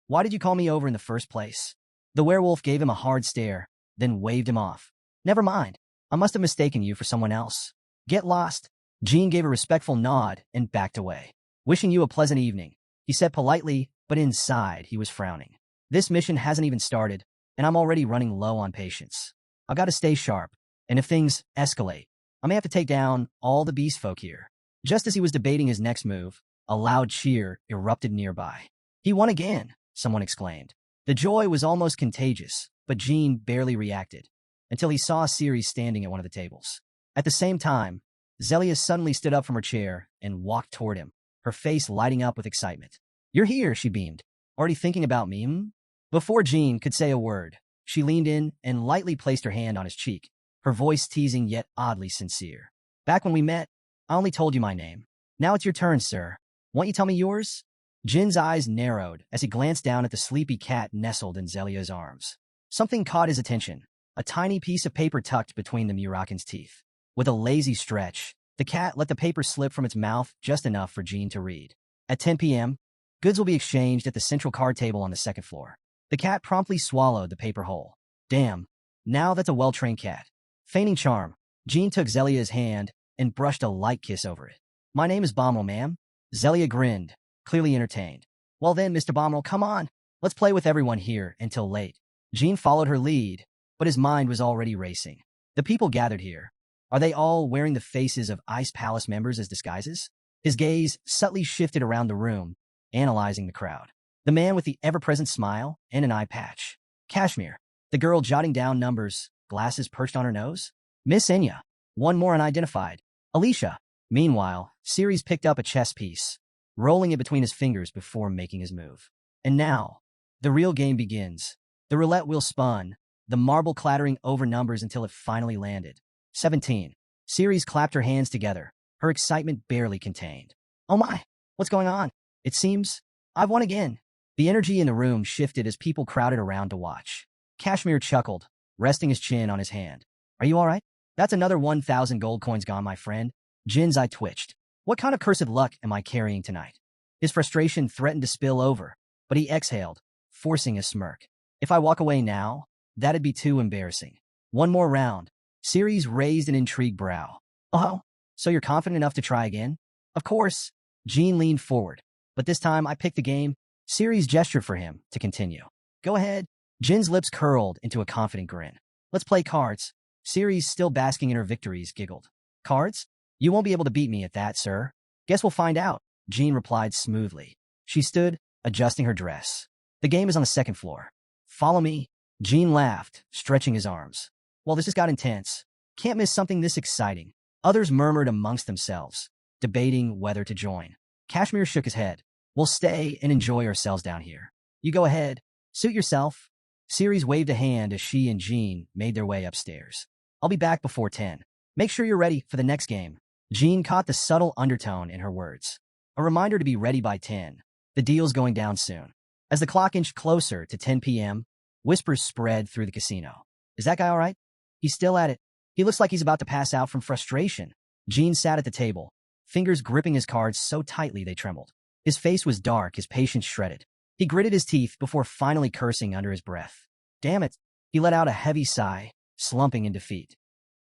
why did you call me over in the first place? The werewolf gave him a hard stare, then waved him off. Never mind. I must have mistaken you for someone else. Get lost. Jean gave a respectful nod and backed away. Wishing you a pleasant evening, he said politely, but inside he was frowning. This mission hasn't even started, and I'm already running low on patience. I've got to stay sharp, and if things escalate, I may have to take down all the beast folk here. Just as he was debating his next move, a loud cheer erupted nearby. He won again, someone exclaimed. The joy was almost contagious, but Jean barely reacted, until he saw Ceres standing at one of the tables. At the same time, Zelia suddenly stood up from her chair and walked toward him, her face lighting up with excitement. You're here, she beamed. Already thinking about me, hmm? Before Jean could say a word, she leaned in and lightly placed her hand on his cheek, her voice teasing yet oddly sincere. Back when we met, I only told you my name. Now it's your turn, sir. Won't you tell me yours? Jin's eyes narrowed as he glanced down at the sleepy cat nestled in Zelia's arms. Something caught his attention, a tiny piece of paper tucked between the Murakan's teeth. With a lazy stretch, the cat let the paper slip from its mouth just enough for Jean to read. At 10 p.m., goods will be exchanged at the central card table on the second floor. The cat promptly swallowed the paper whole. Damn, now that's a well-trained cat. Feigning charm, Jean took Zelia's hand and brushed a light kiss over it. My name is Bommel, ma'am. Zelia grinned, clearly entertained. Well then, Mr. Bommel, come on. Let's play with everyone here until late. Jean followed her lead, but his mind was already racing. The people gathered here. Are they all wearing the faces of Ice Palace members as disguises? His gaze subtly shifted around the room, analyzing the crowd. The man with the ever-present smile and an eye patch. Kashmir. The girl jotting down numbers, glasses perched on her nose. Miss Enya. One more unidentified. Alicia. Meanwhile, Ceres picked up a chess piece, rolling it between his fingers before making his move. And now, the real game begins. The roulette wheel spun, the marble clattering over numbers until it finally landed. 17. Ceres clapped her hands together, her excitement barely contained. Oh my, what's going on? It seems I've won again. The energy in the room shifted as people crowded around to watch. Kashmir chuckled, resting his chin on his hand. Are you all right? That's another 1,000 gold coins gone, my friend. Jin's eye twitched. What kind of cursed luck am I carrying tonight? His frustration threatened to spill over, but he exhaled, forcing a smirk. If I walk away now, that'd be too embarrassing. One more round. Ceres raised an intrigued brow. Oh, so you're confident enough to try again? Of course. Jean leaned forward, but this time I picked the game. Ceres gestured for him to continue. Go ahead. Jin's lips curled into a confident grin. Let's play cards. Ceres, still basking in her victories, giggled. Cards? You won't be able to beat me at that, sir. Guess we'll find out, Jean replied smoothly. She stood, adjusting her dress. The game is on the second floor. Follow me. Jean laughed, stretching his arms. Well, this just got intense. Can't miss something this exciting. Others murmured amongst themselves, debating whether to join. Kashmir shook his head. We'll stay and enjoy ourselves down here. You go ahead. Suit yourself. Ceres waved a hand as she and Jean made their way upstairs. I'll be back before 10. Make sure you're ready for the next game. Jean caught the subtle undertone in her words. A reminder to be ready by 10. The deal's going down soon. As the clock inched closer to 10 p.m., whispers spread through the casino. Is that guy all right? He's still at it. He looks like he's about to pass out from frustration. Jean sat at the table, fingers gripping his cards so tightly they trembled. His face was dark, his patience shredded. He gritted his teeth before finally cursing under his breath. Damn it. He let out a heavy sigh, slumping in defeat.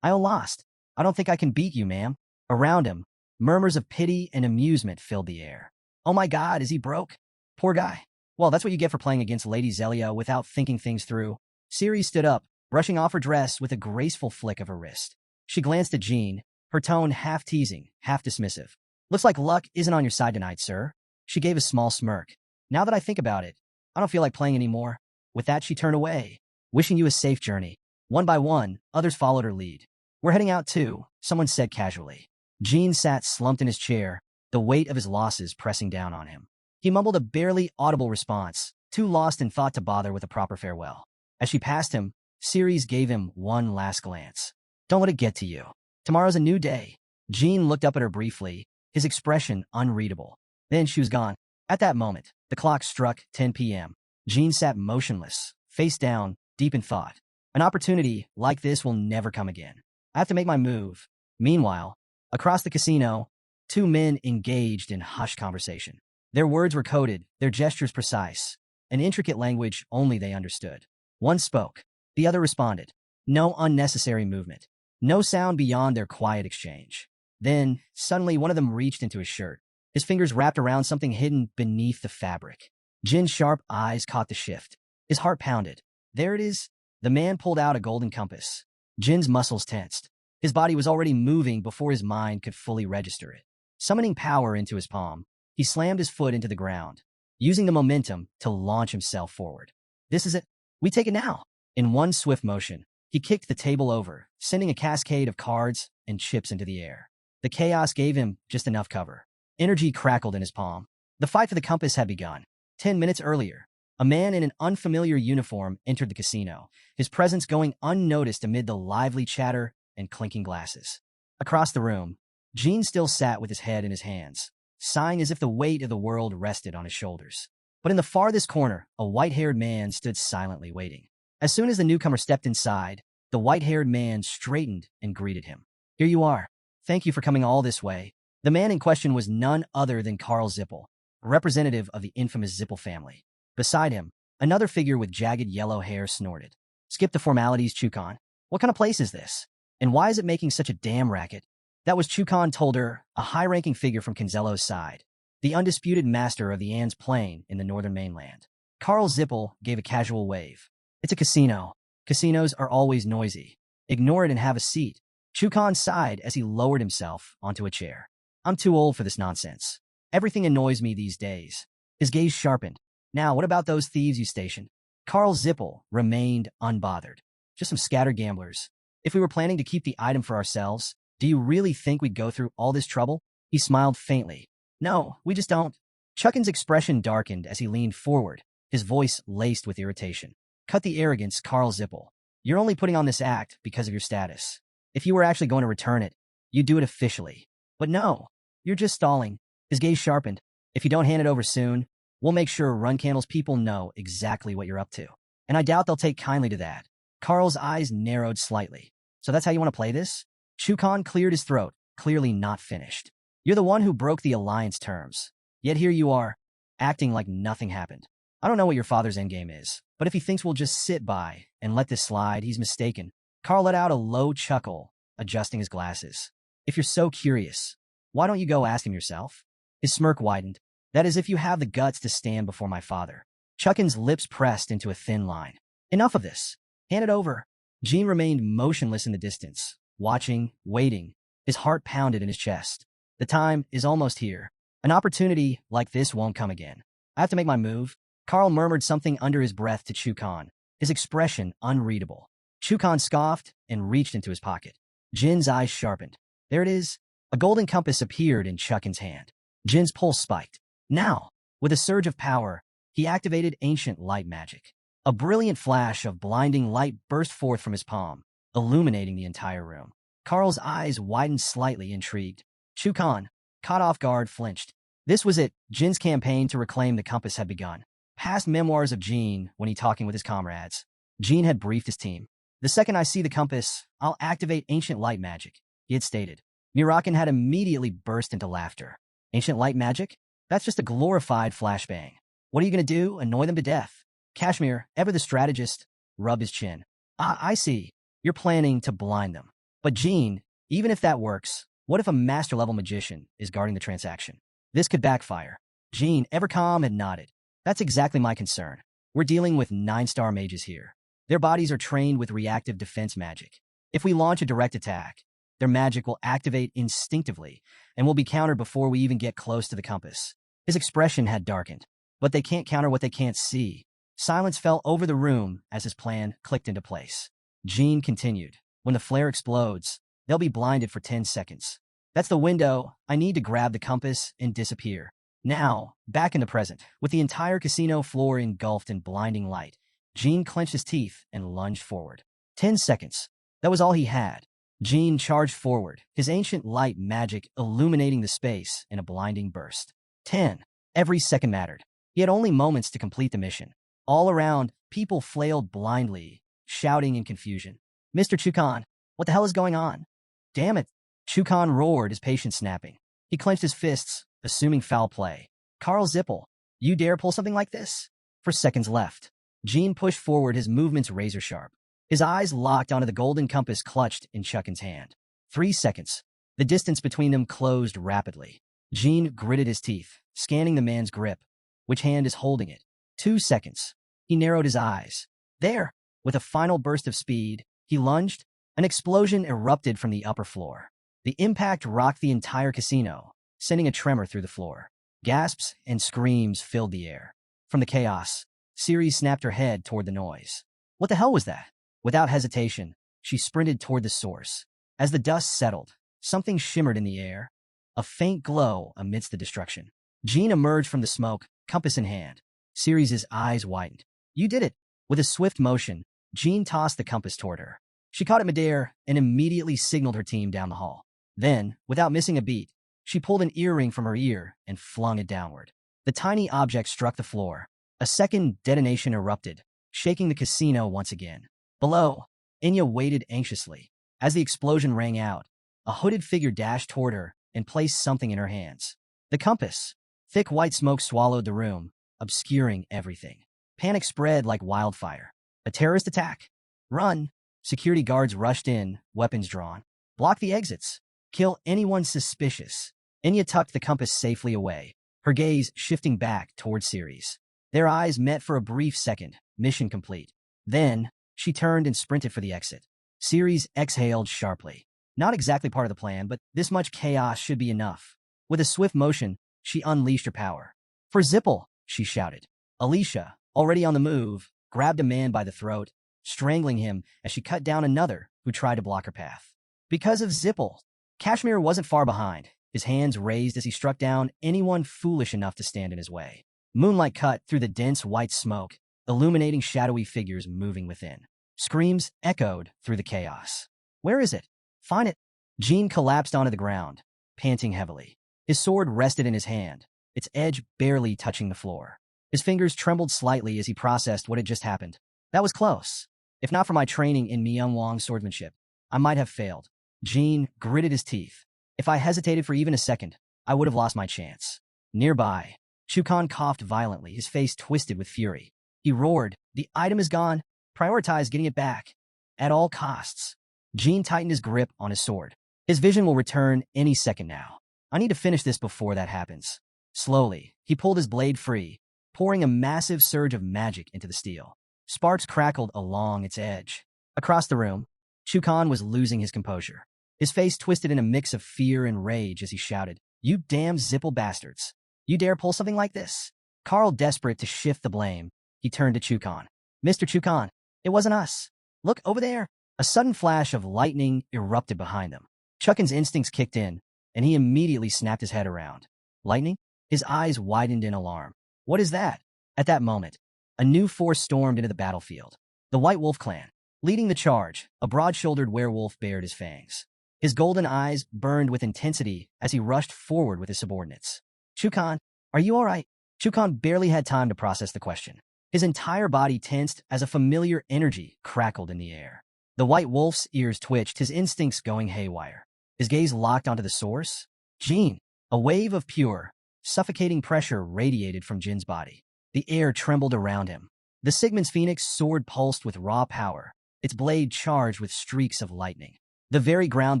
I lost. I don't think I can beat you, ma'am. Around him, murmurs of pity and amusement filled the air. Oh my God, is he broke? Poor guy. Well, that's what you get for playing against Lady Zelia without thinking things through. Ceres stood up, brushing off her dress with a graceful flick of her wrist. She glanced at Jean, her tone half teasing, half dismissive. Looks like luck isn't on your side tonight, sir. She gave a small smirk. Now that I think about it, I don't feel like playing anymore. With that, she turned away, wishing you a safe journey. One by one, others followed her lead. We're heading out too, someone said casually. Jean sat slumped in his chair, the weight of his losses pressing down on him. He mumbled a barely audible response, too lost in thought to bother with a proper farewell. As she passed him, Ceres gave him one last glance. Don't let it get to you. Tomorrow's a new day. Jean looked up at her briefly, his expression unreadable. Then she was gone. At that moment, the clock struck 10 p.m. Jean sat motionless, face down, deep in thought. An opportunity like this will never come again. I have to make my move. Meanwhile, across the casino, two men engaged in hushed conversation. Their words were coded, their gestures precise, an intricate language only they understood. One spoke. The other responded. No unnecessary movement. No sound beyond their quiet exchange. Then, suddenly, one of them reached into his shirt, his fingers wrapped around something hidden beneath the fabric. Jin's sharp eyes caught the shift. His heart pounded. There it is. The man pulled out a golden compass. Jin's muscles tensed. His body was already moving before his mind could fully register it. Summoning power into his palm, he slammed his foot into the ground, using the momentum to launch himself forward. This is it. We take it now. In one swift motion, he kicked the table over, sending a cascade of cards and chips into the air. The chaos gave him just enough cover. Energy crackled in his palm. The fight for the compass had begun. 10 minutes earlier, a man in an unfamiliar uniform entered the casino, his presence going unnoticed amid the lively chatter and clinking glasses. Across the room, Jin still sat with his head in his hands, sighing as if the weight of the world rested on his shoulders. But in the farthest corner, a white-haired man stood silently waiting. As soon as the newcomer stepped inside, the white-haired man straightened and greeted him. Here you are. Thank you for coming all this way. The man in question was none other than Karl Zippel, representative of the infamous Zippel family. Beside him, another figure with jagged yellow hair snorted. Skip the formalities, Chukan. What kind of place is this? And why is it making such a damn racket? That was Chukan told her, a high-ranking figure from Kinzello's side, the undisputed master of the Anne's Plain in the northern mainland. Karl Zippel gave a casual wave. It's a casino. Casinos are always noisy. Ignore it and have a seat. Chukan sighed as he lowered himself onto a chair. I'm too old for this nonsense. Everything annoys me these days. His gaze sharpened. Now, what about those thieves you stationed? Karl Zippel remained unbothered. Just some scattered gamblers. If we were planning to keep the item for ourselves, do you really think we'd go through all this trouble? He smiled faintly. No, we just don't. Chuckin's expression darkened as he leaned forward, his voice laced with irritation. Cut the arrogance, Karl Zippel. You're only putting on this act because of your status. If you were actually going to return it, you'd do it officially. But no, you're just stalling. His gaze sharpened. If you don't hand it over soon, we'll make sure Runcandel's people know exactly what you're up to. And I doubt they'll take kindly to that. Karl's eyes narrowed slightly. So that's how you want to play this? Chukan cleared his throat, clearly not finished. You're the one who broke the alliance terms. Yet here you are, acting like nothing happened. I don't know what your father's endgame is, but if he thinks we'll just sit by and let this slide, he's mistaken. Karl let out a low chuckle, adjusting his glasses. If you're so curious, why don't you go ask him yourself? His smirk widened. That is if you have the guts to stand before my father. Chuckin's lips pressed into a thin line. Enough of this. Hand it over. Jean remained motionless in the distance, watching, waiting. His heart pounded in his chest. The time is almost here. An opportunity like this won't come again. I have to make my move. Karl murmured something under his breath to Chukan, his expression unreadable. Chukan scoffed and reached into his pocket. Jin's eyes sharpened. There it is. A golden compass appeared in Chuckin's hand. Jin's pulse spiked. Now, with a surge of power, he activated ancient light magic. A brilliant flash of blinding light burst forth from his palm, illuminating the entire room. Karl's eyes widened slightly, intrigued. Chukan, caught off guard, flinched. This was it. Jin's campaign to reclaim the compass had begun. Past memoirs of Jin when he talking with his comrades. Jin had briefed his team. The second I see the compass, I'll activate ancient light magic, he had stated. Murakan had immediately burst into laughter. Ancient light magic? That's just a glorified flashbang. What are you going to do? Annoy them to death? Kashmir, ever the strategist, rubbed his chin. I see. You're planning to blind them. But Jin, even if that works, what if a master-level magician is guarding the transaction? This could backfire. Jin, ever calm, had nodded. That's exactly my concern. We're dealing with 9-star mages here. Their bodies are trained with reactive defense magic. If we launch a direct attack, their magic will activate instinctively and will be countered before we even get close to the compass. His expression had darkened. But they can't counter what they can't see. Silence fell over the room as his plan clicked into place. Jin continued. When the flare explodes, they'll be blinded for 10 seconds. That's the window. I need to grab the compass and disappear. Now, back in the present, with the entire casino floor engulfed in blinding light, Jin clenched his teeth and lunged forward. 10 seconds. That was all he had. Jin charged forward, his ancient light magic illuminating the space in a blinding burst. 10. Every second mattered. He had only moments to complete the mission. All around, people flailed blindly, shouting in confusion. Mr. Chukan, what the hell is going on? Damn it. Chukan roared, his patience snapping. He clenched his fists, assuming foul play. Karl Zippel, you dare pull something like this? For seconds left. Jin pushed forward, his movements razor-sharp. His eyes locked onto the golden compass clutched in Chuckin's hand. 3 seconds. The distance between them closed rapidly. Jin gritted his teeth, scanning the man's grip. Which hand is holding it? 2 seconds. He narrowed his eyes. There! With a final burst of speed, he lunged. An explosion erupted from the upper floor. The impact rocked the entire casino, sending a tremor through the floor. Gasps and screams filled the air. From the chaos, Ceres snapped her head toward the noise. What the hell was that? Without hesitation, she sprinted toward the source. As the dust settled, something shimmered in the air, a faint glow amidst the destruction. Jean emerged from the smoke, compass in hand. Ceres' eyes widened. You did it! With a swift motion, Jean tossed the compass toward her. She caught it midair and immediately signaled her team down the hall. Then, without missing a beat, she pulled an earring from her ear and flung it downward. The tiny object struck the floor. A second detonation erupted, shaking the casino once again. Below, Inya waited anxiously. As the explosion rang out, a hooded figure dashed toward her and placed something in her hands. The compass. Thick white smoke swallowed the room, obscuring everything. Panic spread like wildfire. A terrorist attack. Run! Security guards rushed in, weapons drawn. Block the exits. Kill anyone suspicious. Inya tucked the compass safely away, her gaze shifting back toward Ceres. Their eyes met for a brief second, mission complete. Then, she turned and sprinted for the exit. Ceres exhaled sharply. Not exactly part of the plan, but this much chaos should be enough. With a swift motion, she unleashed her power. For Zipple, she shouted. Alicia, already on the move, grabbed a man by the throat, strangling him as she cut down another who tried to block her path. Because of Zipple, Kashmir wasn't far behind, his hands raised as he struck down anyone foolish enough to stand in his way. Moonlight cut through the dense white smoke, illuminating shadowy figures moving within. Screams echoed through the chaos. Where is it? Find it. Jean collapsed onto the ground, panting heavily. His sword rested in his hand, its edge barely touching the floor. His fingers trembled slightly as he processed what had just happened. That was close. If not for my training in Myungwang swordsmanship, I might have failed. Jean gritted his teeth. If I hesitated for even a second, I would have lost my chance. Nearby, Chukan coughed violently, his face twisted with fury. He roared, the item is gone. Prioritize getting it back. At all costs. Jean tightened his grip on his sword. His vision will return any second now. I need to finish this before that happens. Slowly, he pulled his blade free, pouring a massive surge of magic into the steel. Sparks crackled along its edge. Across the room, Chukan was losing his composure. His face twisted in a mix of fear and rage as he shouted, You damn Zipple bastards. You dare pull something like this? Carl, desperate to shift the blame, he turned to Chukan. Mr. Chukan, it wasn't us. Look over there. A sudden flash of lightning erupted behind them. Chuckin's instincts kicked in, and he immediately snapped his head around. Lightning? His eyes widened in alarm. What is that? At that moment, a new force stormed into the battlefield. The White Wolf clan. Leading the charge, a broad-shouldered werewolf bared his fangs. His golden eyes burned with intensity as he rushed forward with his subordinates. Chukan, are you all right? Chukan barely had time to process the question. His entire body tensed as a familiar energy crackled in the air. The White Wolf's ears twitched, his instincts going haywire. His gaze locked onto the source. Jin. A wave of pure, suffocating pressure radiated from Jin's body. The air trembled around him. The Sigmund's Phoenix sword pulsed with raw power, its blade charged with streaks of lightning. The very ground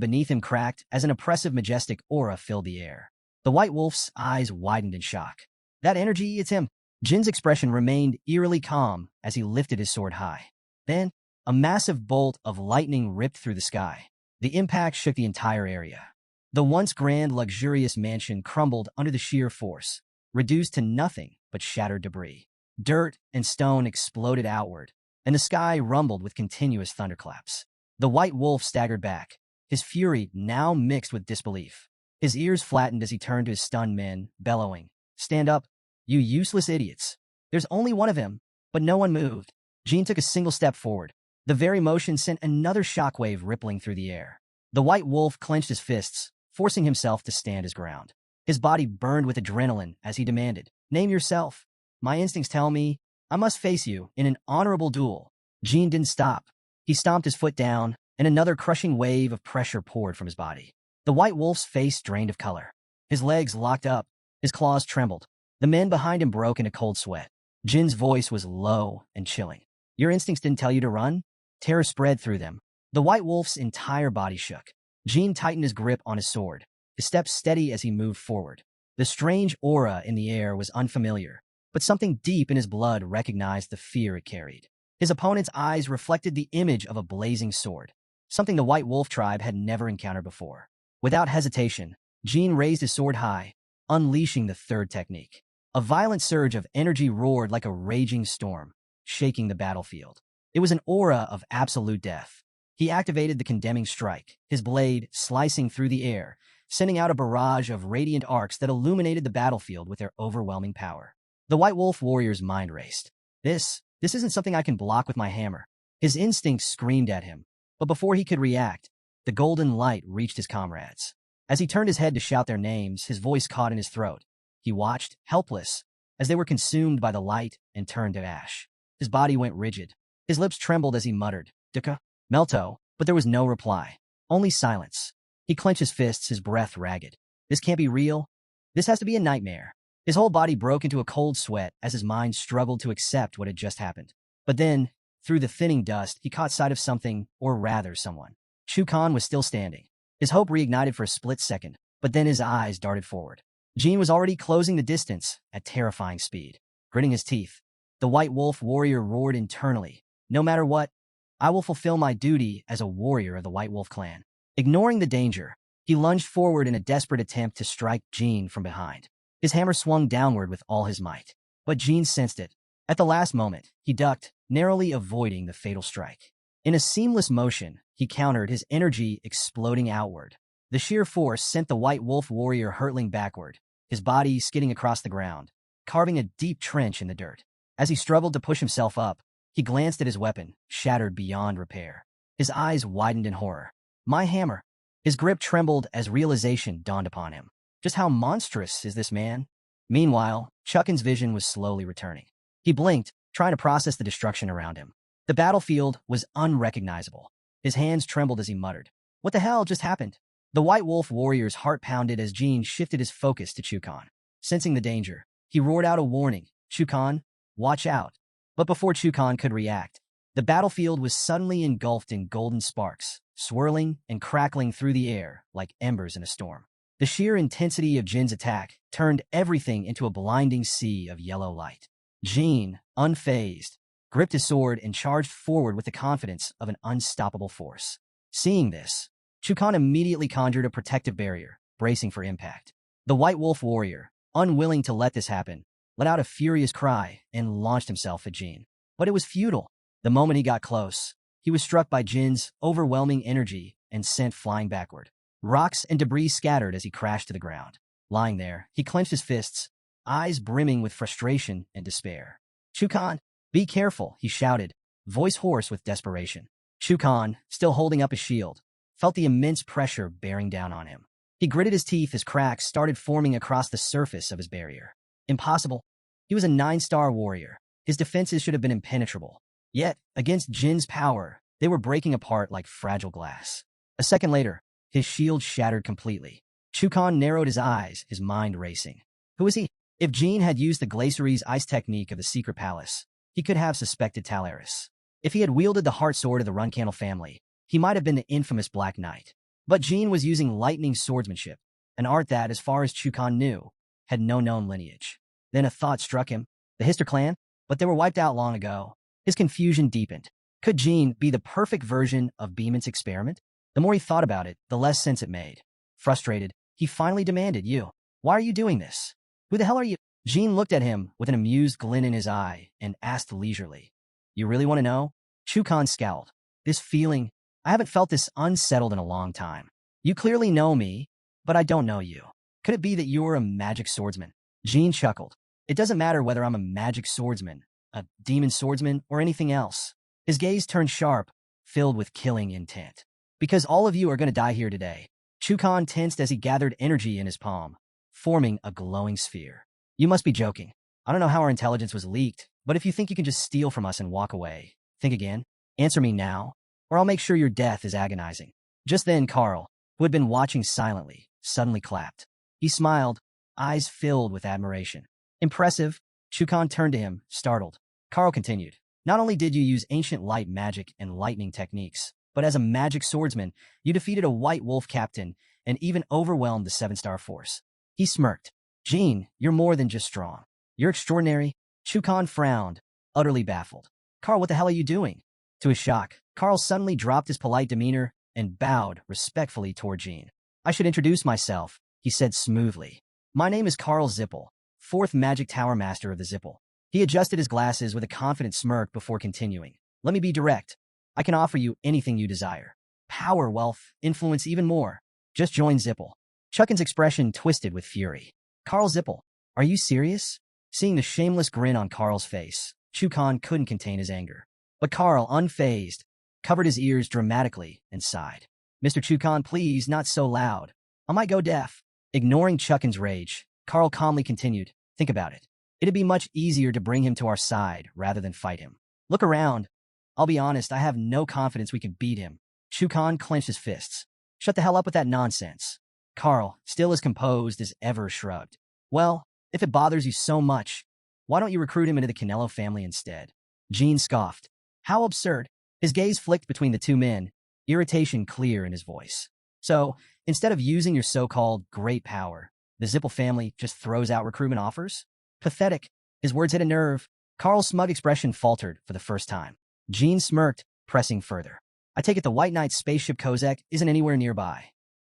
beneath him cracked as an oppressive, majestic aura filled the air. The White Wolf's eyes widened in shock. That energy, it's him. Jin's expression remained eerily calm as he lifted his sword high. Then, a massive bolt of lightning ripped through the sky. The impact shook the entire area. The once grand, luxurious mansion crumbled under the sheer force, reduced to nothing but shattered debris. Dirt and stone exploded outward, and the sky rumbled with continuous thunderclaps. The White Wolf staggered back, his fury now mixed with disbelief. His ears flattened as he turned to his stunned men, bellowing, Stand up, you useless idiots. There's only one of him, but no one moved. Jean took a single step forward. The very motion sent another shockwave rippling through the air. The White Wolf clenched his fists, forcing himself to stand his ground. His body burned with adrenaline as he demanded, Name yourself. My instincts tell me I must face you in an honorable duel. Jean didn't stop. He stomped his foot down, and another crushing wave of pressure poured from his body. The White Wolf's face drained of color. His legs locked up. His claws trembled. The men behind him broke into cold sweat. Jin's voice was low and chilling. Your instincts didn't tell you to run? Terror spread through them. The White Wolf's entire body shook. Jin tightened his grip on his sword, his steps steady as he moved forward. The strange aura in the air was unfamiliar, but something deep in his blood recognized the fear it carried. His opponent's eyes reflected the image of a blazing sword, something the White Wolf tribe had never encountered before. Without hesitation, Jin raised his sword high, unleashing the third technique. A violent surge of energy roared like a raging storm, shaking the battlefield. It was an aura of absolute death. He activated the condemning strike, his blade slicing through the air, sending out a barrage of radiant arcs that illuminated the battlefield with their overwhelming power. The White Wolf warrior's mind raced. This isn't something I can block with my hammer. His instincts screamed at him, but before he could react, the golden light reached his comrades. As he turned his head to shout their names, his voice caught in his throat. He watched, helpless, as they were consumed by the light and turned to ash. His body went rigid. His lips trembled as he muttered, "Duka, Melto," but there was no reply. Only silence. He clenched his fists, his breath ragged. This can't be real. This has to be a nightmare. His whole body broke into a cold sweat as his mind struggled to accept what had just happened. But then, through the thinning dust, he caught sight of something, or rather someone. Chukan was still standing. His hope reignited for a split second, but then his eyes darted forward. Jin was already closing the distance at terrifying speed. Gritting his teeth, the White Wolf warrior roared internally. "No matter what, I will fulfill my duty as a warrior of the White Wolf clan." Ignoring the danger, he lunged forward in a desperate attempt to strike Jin from behind. His hammer swung downward with all his might, but Jin sensed it. At the last moment, he ducked, narrowly avoiding the fatal strike. In a seamless motion, he countered, his energy exploding outward. The sheer force sent the White Wolf warrior hurtling backward, his body skidding across the ground, carving a deep trench in the dirt. As he struggled to push himself up, he glanced at his weapon, shattered beyond repair. His eyes widened in horror. My hammer. His grip trembled as realization dawned upon him. Just how monstrous is this man? Meanwhile, Chuckin's vision was slowly returning. He blinked, trying to process the destruction around him. The battlefield was unrecognizable. His hands trembled as he muttered, "What the hell just happened?" The White Wolf warrior's heart pounded as Jin shifted his focus to Chukan. Sensing the danger, he roared out a warning, "Chukan, watch out." But before Chukan could react, the battlefield was suddenly engulfed in golden sparks, swirling and crackling through the air like embers in a storm. The sheer intensity of Jin's attack turned everything into a blinding sea of yellow light. Jin, unfazed, gripped his sword and charged forward with the confidence of an unstoppable force. Seeing this, Chukan immediately conjured a protective barrier, bracing for impact. The White Wolf warrior, unwilling to let this happen, let out a furious cry and launched himself at Jin. But it was futile. The moment he got close, he was struck by Jin's overwhelming energy and sent flying backward. Rocks and debris scattered as he crashed to the ground. Lying there, he clenched his fists, eyes brimming with frustration and despair. "Chukan, be careful," he shouted, voice hoarse with desperation. Chukan, still holding up his shield, felt the immense pressure bearing down on him. He gritted his teeth as cracks started forming across the surface of his barrier. Impossible. He was a 9-star warrior. His defenses should have been impenetrable. Yet, against Jin's power, they were breaking apart like fragile glass. A second later, his shield shattered completely. Chukan narrowed his eyes, his mind racing. Who was he? If Jin had used the Glacieri's ice technique of the secret palace, he could have suspected Talaris. If he had wielded the heart sword of the Runcandel family, he might have been the infamous Black Knight. But Jin was using lightning swordsmanship, an art that, as far as Chukan knew, had no known lineage. Then a thought struck him. The Hister clan? But they were wiped out long ago. His confusion deepened. Could Jin be the perfect version of Beeman's experiment? The more he thought about it, the less sense it made. Frustrated, he finally demanded, "You. Why are you doing this? Who the hell are you?" Jin looked at him with an amused glint in his eye and asked leisurely, "You really want to know?" Chukan scowled. "This feeling, I haven't felt this unsettled in a long time. You clearly know me, but I don't know you. Could it be that you're a magic swordsman?" Jin chuckled. "It doesn't matter whether I'm a magic swordsman, a demon swordsman, or anything else." His gaze turned sharp, filled with killing intent. "Because all of you are going to die here today." Chukan tensed as he gathered energy in his palm, forming a glowing sphere. "You must be joking. I don't know how our intelligence was leaked, but if you think you can just steal from us and walk away, think again. Answer me now, or I'll make sure your death is agonizing." Just then, Carl, who had been watching silently, suddenly clapped. He smiled, eyes filled with admiration. "Impressive." Chukan turned to him, startled. Carl continued, Not only did you use ancient light magic and lightning techniques, but as a magic swordsman, you defeated a white wolf captain and even overwhelmed the seven-star force. He smirked. Jin, you're more than just strong. You're extraordinary. Chukan frowned, utterly baffled. Carl, what the hell are you doing? To his shock, Carl suddenly dropped his polite demeanor and bowed respectfully toward Jin. I should introduce myself, he said smoothly. My name is Carl Zippel, 4th Magic Tower Master of the Zippel. He adjusted his glasses with a confident smirk before continuing. Let me be direct. I can offer you anything you desire. Power, wealth, influence, even more. Just join Zippel. Chuckin's expression twisted with fury. Carl Zippel, are you serious? Seeing the shameless grin on Carl's face, Chukan couldn't contain his anger. But Carl, unfazed, covered his ears dramatically and sighed. Mr. Chukan, please, not so loud. I might go deaf. Ignoring Chuckin's rage, Carl calmly continued. Think about it. It'd be much easier to bring him to our side rather than fight him. Look around. I'll be honest, I have no confidence we can beat him. Chukan clenched his fists. Shut the hell up with that nonsense. Carl, still as composed as ever, shrugged. Well, if it bothers you so much, why don't you recruit him into the Canelo family instead? Jin scoffed. How absurd. His gaze flicked between the two men, irritation clear in his voice. So, instead of using your so-called great power, the Zippel family just throws out recruitment offers? Pathetic. His words hit a nerve. Carl's smug expression faltered for the first time. Jin smirked, pressing further. I take it the White Knight's spaceship Kozak isn't anywhere nearby.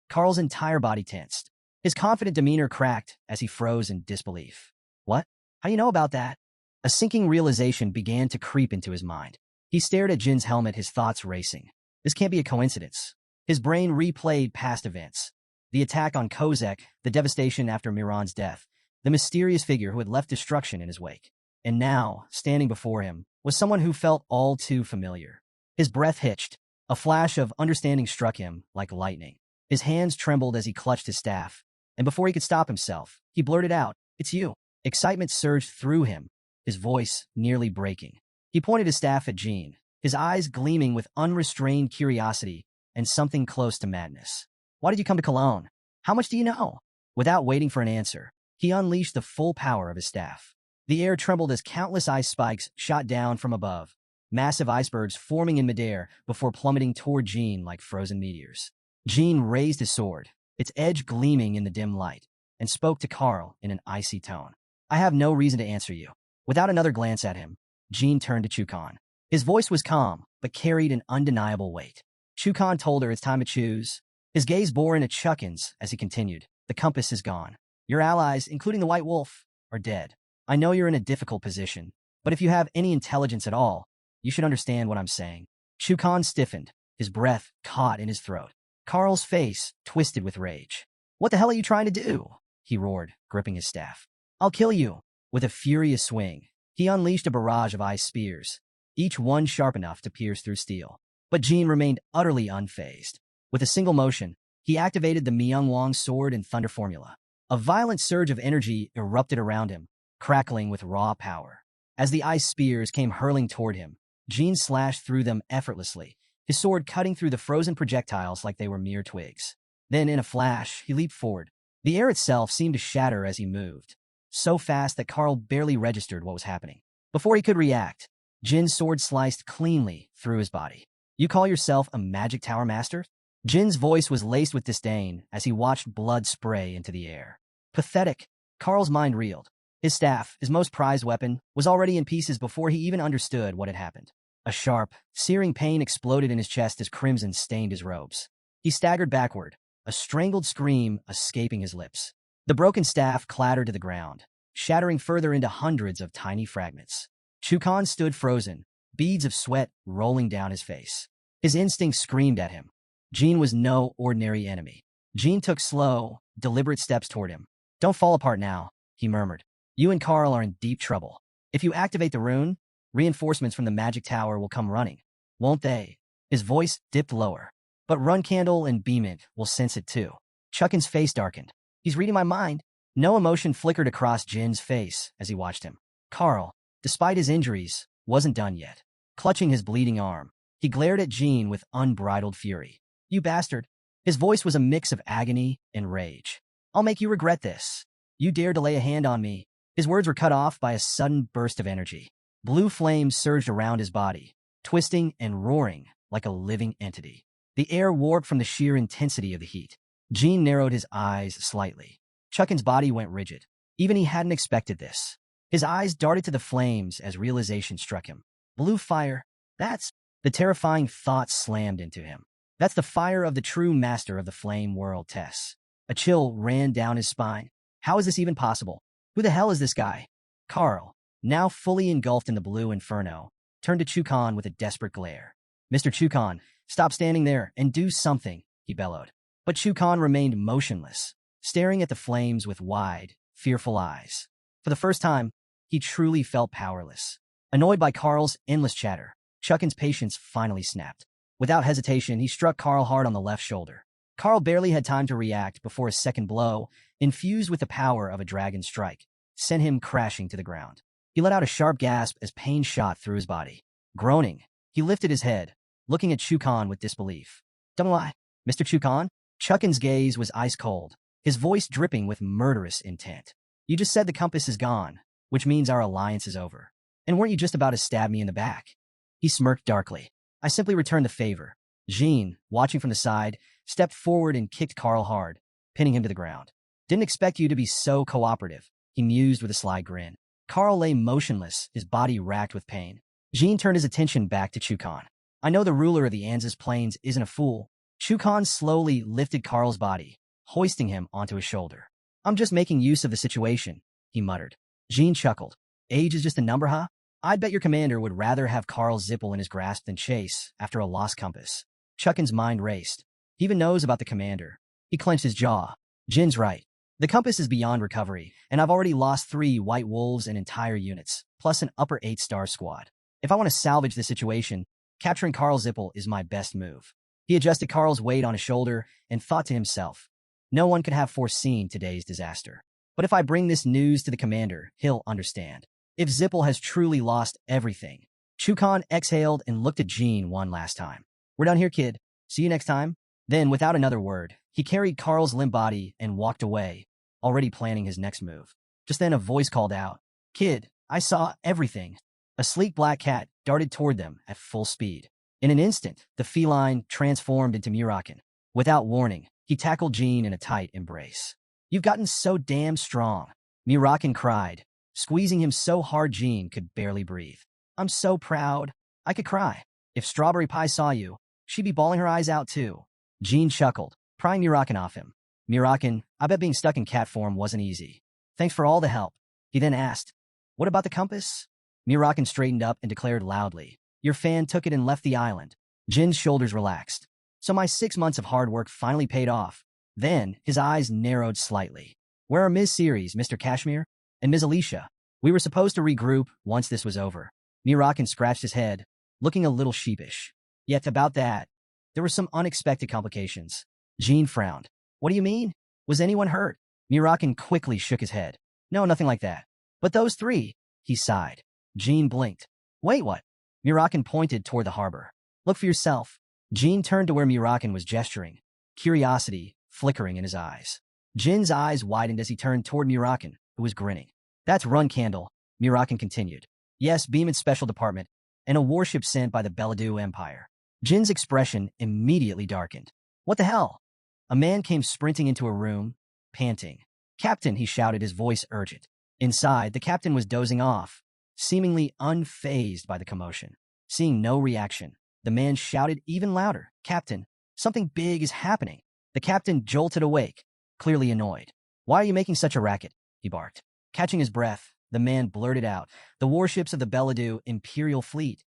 Carl's entire body tensed. His confident demeanor cracked as he froze in disbelief. What? How do you know about that? A sinking realization began to creep into his mind. He stared at Jin's helmet, his thoughts racing. This can't be a coincidence. His brain replayed past events. The attack on Kozak, the devastation after Miran's death, the mysterious figure who had left destruction in his wake. And now, standing before him, was someone who felt all too familiar. His breath hitched. A flash of understanding struck him like lightning. His hands trembled as he clutched his staff, and before he could stop himself, he blurted out, "It's you." Excitement surged through him, his voice nearly breaking. He pointed his staff at Jin, his eyes gleaming with unrestrained curiosity and something close to madness. Why did you come to Cologne? How much do you know? Without waiting for an answer, he unleashed the full power of his staff. The air trembled as countless ice spikes shot down from above, massive icebergs forming in midair before plummeting toward Jin like frozen meteors. Jin raised his sword, its edge gleaming in the dim light, and spoke to Carl in an icy tone. I have no reason to answer you. Without another glance at him, Jin turned to Chukan. His voice was calm, but carried an undeniable weight. Chukan told her it's time to choose. His gaze bore into Chuckin's as he continued. The compass is gone. Your allies, including the White Wolf, are dead. I know you're in a difficult position, but if you have any intelligence at all, you should understand what I'm saying. Chukan stiffened, his breath caught in his throat. Carl's face twisted with rage. What the hell are you trying to do? He roared, gripping his staff. I'll kill you. With a furious swing, he unleashed a barrage of ice spears, each one sharp enough to pierce through steel. But Jin remained utterly unfazed. With a single motion, he activated the Myungwang sword and thunder formula. A violent surge of energy erupted around him, crackling with raw power. As the ice spears came hurling toward him, Jin slashed through them effortlessly, his sword cutting through the frozen projectiles like they were mere twigs. Then, in a flash, he leaped forward. The air itself seemed to shatter as he moved, so fast that Carl barely registered what was happening. Before he could react, Jin's sword sliced cleanly through his body. You call yourself a magic tower master? Jin's voice was laced with disdain as he watched blood spray into the air. Pathetic. Carl's mind reeled. His staff, his most prized weapon, was already in pieces before he even understood what had happened. A sharp, searing pain exploded in his chest as crimson stained his robes. He staggered backward, a strangled scream escaping his lips. The broken staff clattered to the ground, shattering further into hundreds of tiny fragments. Chukan stood frozen, beads of sweat rolling down his face. His instincts screamed at him. Jin was no ordinary enemy. Jin took slow, deliberate steps toward him. Don't fall apart now, he murmured. You and Carl are in deep trouble. If you activate the rune, reinforcements from the magic tower will come running, won't they? His voice dipped lower. But Runcandel and Beamint will sense it too. Chuckin's face darkened. He's reading my mind. No emotion flickered across Jin's face as he watched him. Carl, despite his injuries, wasn't done yet. Clutching his bleeding arm, he glared at Jin with unbridled fury. You bastard. His voice was a mix of agony and rage. I'll make you regret this. You dared to lay a hand on me. His words were cut off by a sudden burst of energy. Blue flames surged around his body, twisting and roaring like a living entity. The air warped from the sheer intensity of the heat. Jean narrowed his eyes slightly. Chuckin's body went rigid. Even he hadn't expected this. His eyes darted to the flames as realization struck him. Blue fire, that's... The terrifying thought slammed into him. That's the fire of the true master of the flame world, Tess. A chill ran down his spine. How is this even possible? Who the hell is this guy? Carl, now fully engulfed in the blue inferno, turned to Chukan with a desperate glare. Mr. Chukan, stop standing there and do something, he bellowed. But Chukan remained motionless, staring at the flames with wide, fearful eyes. For the first time, he truly felt powerless. Annoyed by Carl's endless chatter, Chuckin's patience finally snapped. Without hesitation, he struck Carl hard on the left shoulder. Carl barely had time to react before a second blow, infused with the power of a dragon strike, sent him crashing to the ground. He let out a sharp gasp as pain shot through his body. Groaning, he lifted his head, looking at Chukan with disbelief. Don't lie, Mr. Chukan? Chuckin's gaze was ice cold, his voice dripping with murderous intent. You just said the compass is gone, which means our alliance is over. And weren't you just about to stab me in the back? He smirked darkly. I simply returned the favor. Jean, watching from the side, stepped forward and kicked Carl hard, pinning him to the ground. Didn't expect you to be so cooperative, he mused with a sly grin. Carl lay motionless, his body racked with pain. Jean turned his attention back to Chukan. I know the ruler of the Anzus Plains isn't a fool. Chukan slowly lifted Carl's body, hoisting him onto his shoulder. I'm just making use of the situation, he muttered. Jean chuckled. Age is just a number, huh? I'd bet your commander would rather have Carl's Zippel in his grasp than Chase after a lost compass. Chuckin's mind raced. He even knows about the commander. He clenched his jaw. Jin's right. The compass is beyond recovery, and I've already lost 3 White Wolves and entire units, plus an upper 8-star squad. If I want to salvage the situation, capturing Carl's Zippel is my best move. He adjusted Carl's weight on his shoulder and thought to himself, no one could have foreseen today's disaster. But if I bring this news to the commander, he'll understand. If Zippel has truly lost everything. Chukan exhaled and looked at Jean one last time. We're done here, kid. See you next time. Then, without another word, he carried Carl's limp body and walked away, already planning his next move. Just then a voice called out, Kid, I saw everything. A sleek black cat darted toward them at full speed. In an instant, the feline transformed into Murakan. Without warning, he tackled Jean in a tight embrace. You've gotten so damn strong, Murakan cried, squeezing him so hard Jean could barely breathe. I'm so proud. I could cry. If Strawberry Pie saw you, she'd be bawling her eyes out too. Jean chuckled, prying Murakan off him. Murakan, I bet being stuck in cat form wasn't easy. Thanks for all the help. He then asked, what about the compass? Murakan straightened up and declared loudly, your fan took it and left the island. Jin's shoulders relaxed. So my 6 months of hard work finally paid off. Then, his eyes narrowed slightly. Where are Ms. Ceres, Mr. Kashmir, and Ms. Alicia? We were supposed to regroup once this was over. Murakan scratched his head, looking a little sheepish. Yet about that, there were some unexpected complications. Jean frowned. What do you mean? Was anyone hurt? Murakan quickly shook his head. No, nothing like that. But those 3, he sighed. Jean blinked. Wait, what? Murakan pointed toward the harbor. Look for yourself. Jean turned to where Murakan was gesturing, curiosity flickering in his eyes. Jin's eyes widened as he turned toward Murakan, who was grinning. That's Runcandel, Murakan continued. Yes, Beeman's special department, and a warship sent by the Beladu Empire. Jin's expression immediately darkened. What the hell? A man came sprinting into a room, panting. Captain, he shouted, his voice urgent. Inside, the captain was dozing off, seemingly unfazed by the commotion. Seeing no reaction, the man shouted even louder. Captain, something big is happening. The captain jolted awake, clearly annoyed. Why are you making such a racket? He barked. Catching his breath, the man blurted out, the warships of the Beladu Imperial Fleet.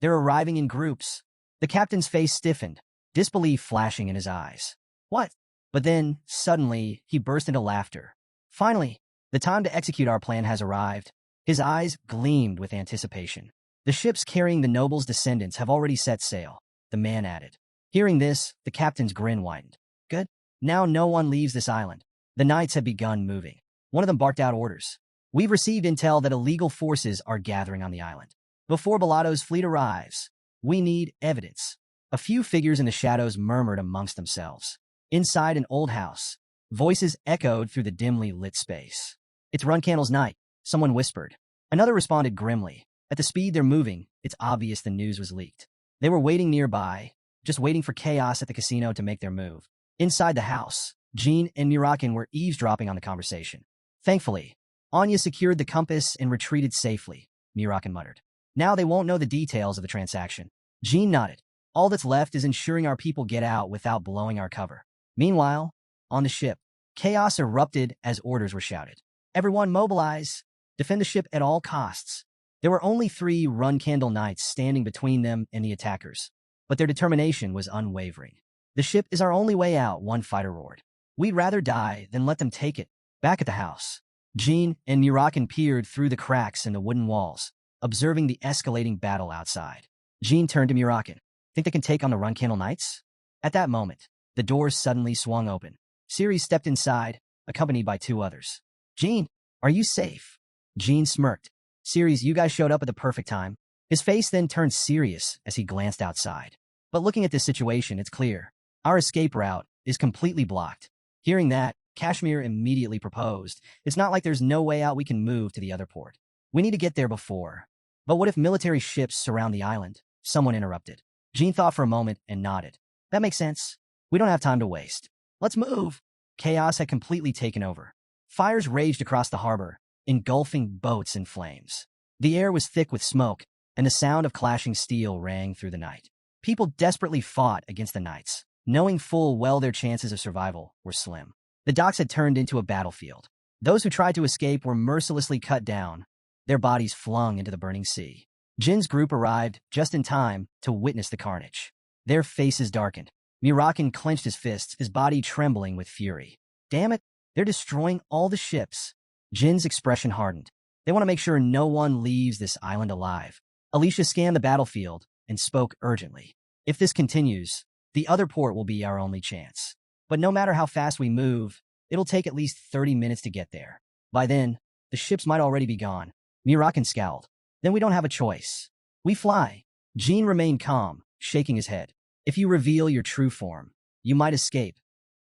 They're arriving in groups. The captain's face stiffened, disbelief flashing in his eyes. What? But then, suddenly, he burst into laughter. Finally, the time to execute our plan has arrived. His eyes gleamed with anticipation. The ships carrying the noble's descendants have already set sail, the man added. Hearing this, the captain's grin widened. Good. Now no one leaves this island. The knights have begun moving. One of them barked out orders. We've received intel that illegal forces are gathering on the island. Before Bellato's fleet arrives, we need evidence. A few figures in the shadows murmured amongst themselves. Inside an old house, voices echoed through the dimly lit space. It's Runcandel's night, someone whispered. Another responded grimly. At the speed they're moving, it's obvious the news was leaked. They were waiting nearby, just waiting for chaos at the casino to make their move. Inside the house, Jean and Murakan were eavesdropping on the conversation. Thankfully, Anya secured the compass and retreated safely, Murakan muttered. Now they won't know the details of the transaction. Jean nodded. All that's left is ensuring our people get out without blowing our cover. Meanwhile, on the ship, chaos erupted as orders were shouted. Everyone mobilize! Defend the ship at all costs. There were only 3 Runcandel knights standing between them and the attackers, but their determination was unwavering. The ship is our only way out, one fighter roared. We'd rather die than let them take it. Back at the house, Jean and Murakan peered through the cracks in the wooden walls, observing the escalating battle outside. Jean turned to Murakan. Think they can take on the Runcandel knights? At that moment, the doors suddenly swung open. Ceres stepped inside, accompanied by 2 others. Jean, are you safe? Jean smirked. Ceres, you guys showed up at the perfect time. His face then turned serious as he glanced outside. But looking at this situation, it's clear. Our escape route is completely blocked. Hearing that, Kashmir immediately proposed. It's not like there's no way out we can move to the other port. We need to get there before. But what if military ships surround the island? Someone interrupted. Jean thought for a moment and nodded. That makes sense. We don't have time to waste. Let's move. Chaos had completely taken over. Fires raged across the harbor, engulfing boats in flames. The air was thick with smoke, and the sound of clashing steel rang through the night. People desperately fought against the knights, knowing full well their chances of survival were slim. The docks had turned into a battlefield. Those who tried to escape were mercilessly cut down, their bodies flung into the burning sea. Jin's group arrived just in time to witness the carnage. Their faces darkened. Murakan clenched his fists, his body trembling with fury. Damn it, they're destroying all the ships. Jin's expression hardened. They want to make sure no one leaves this island alive. Alicia scanned the battlefield and spoke urgently. If this continues, the other port will be our only chance. But no matter how fast we move, it'll take at least 30 minutes to get there. By then, the ships might already be gone. Murakan scowled. Then we don't have a choice. We fly. Jean remained calm, shaking his head. If you reveal your true form, you might escape,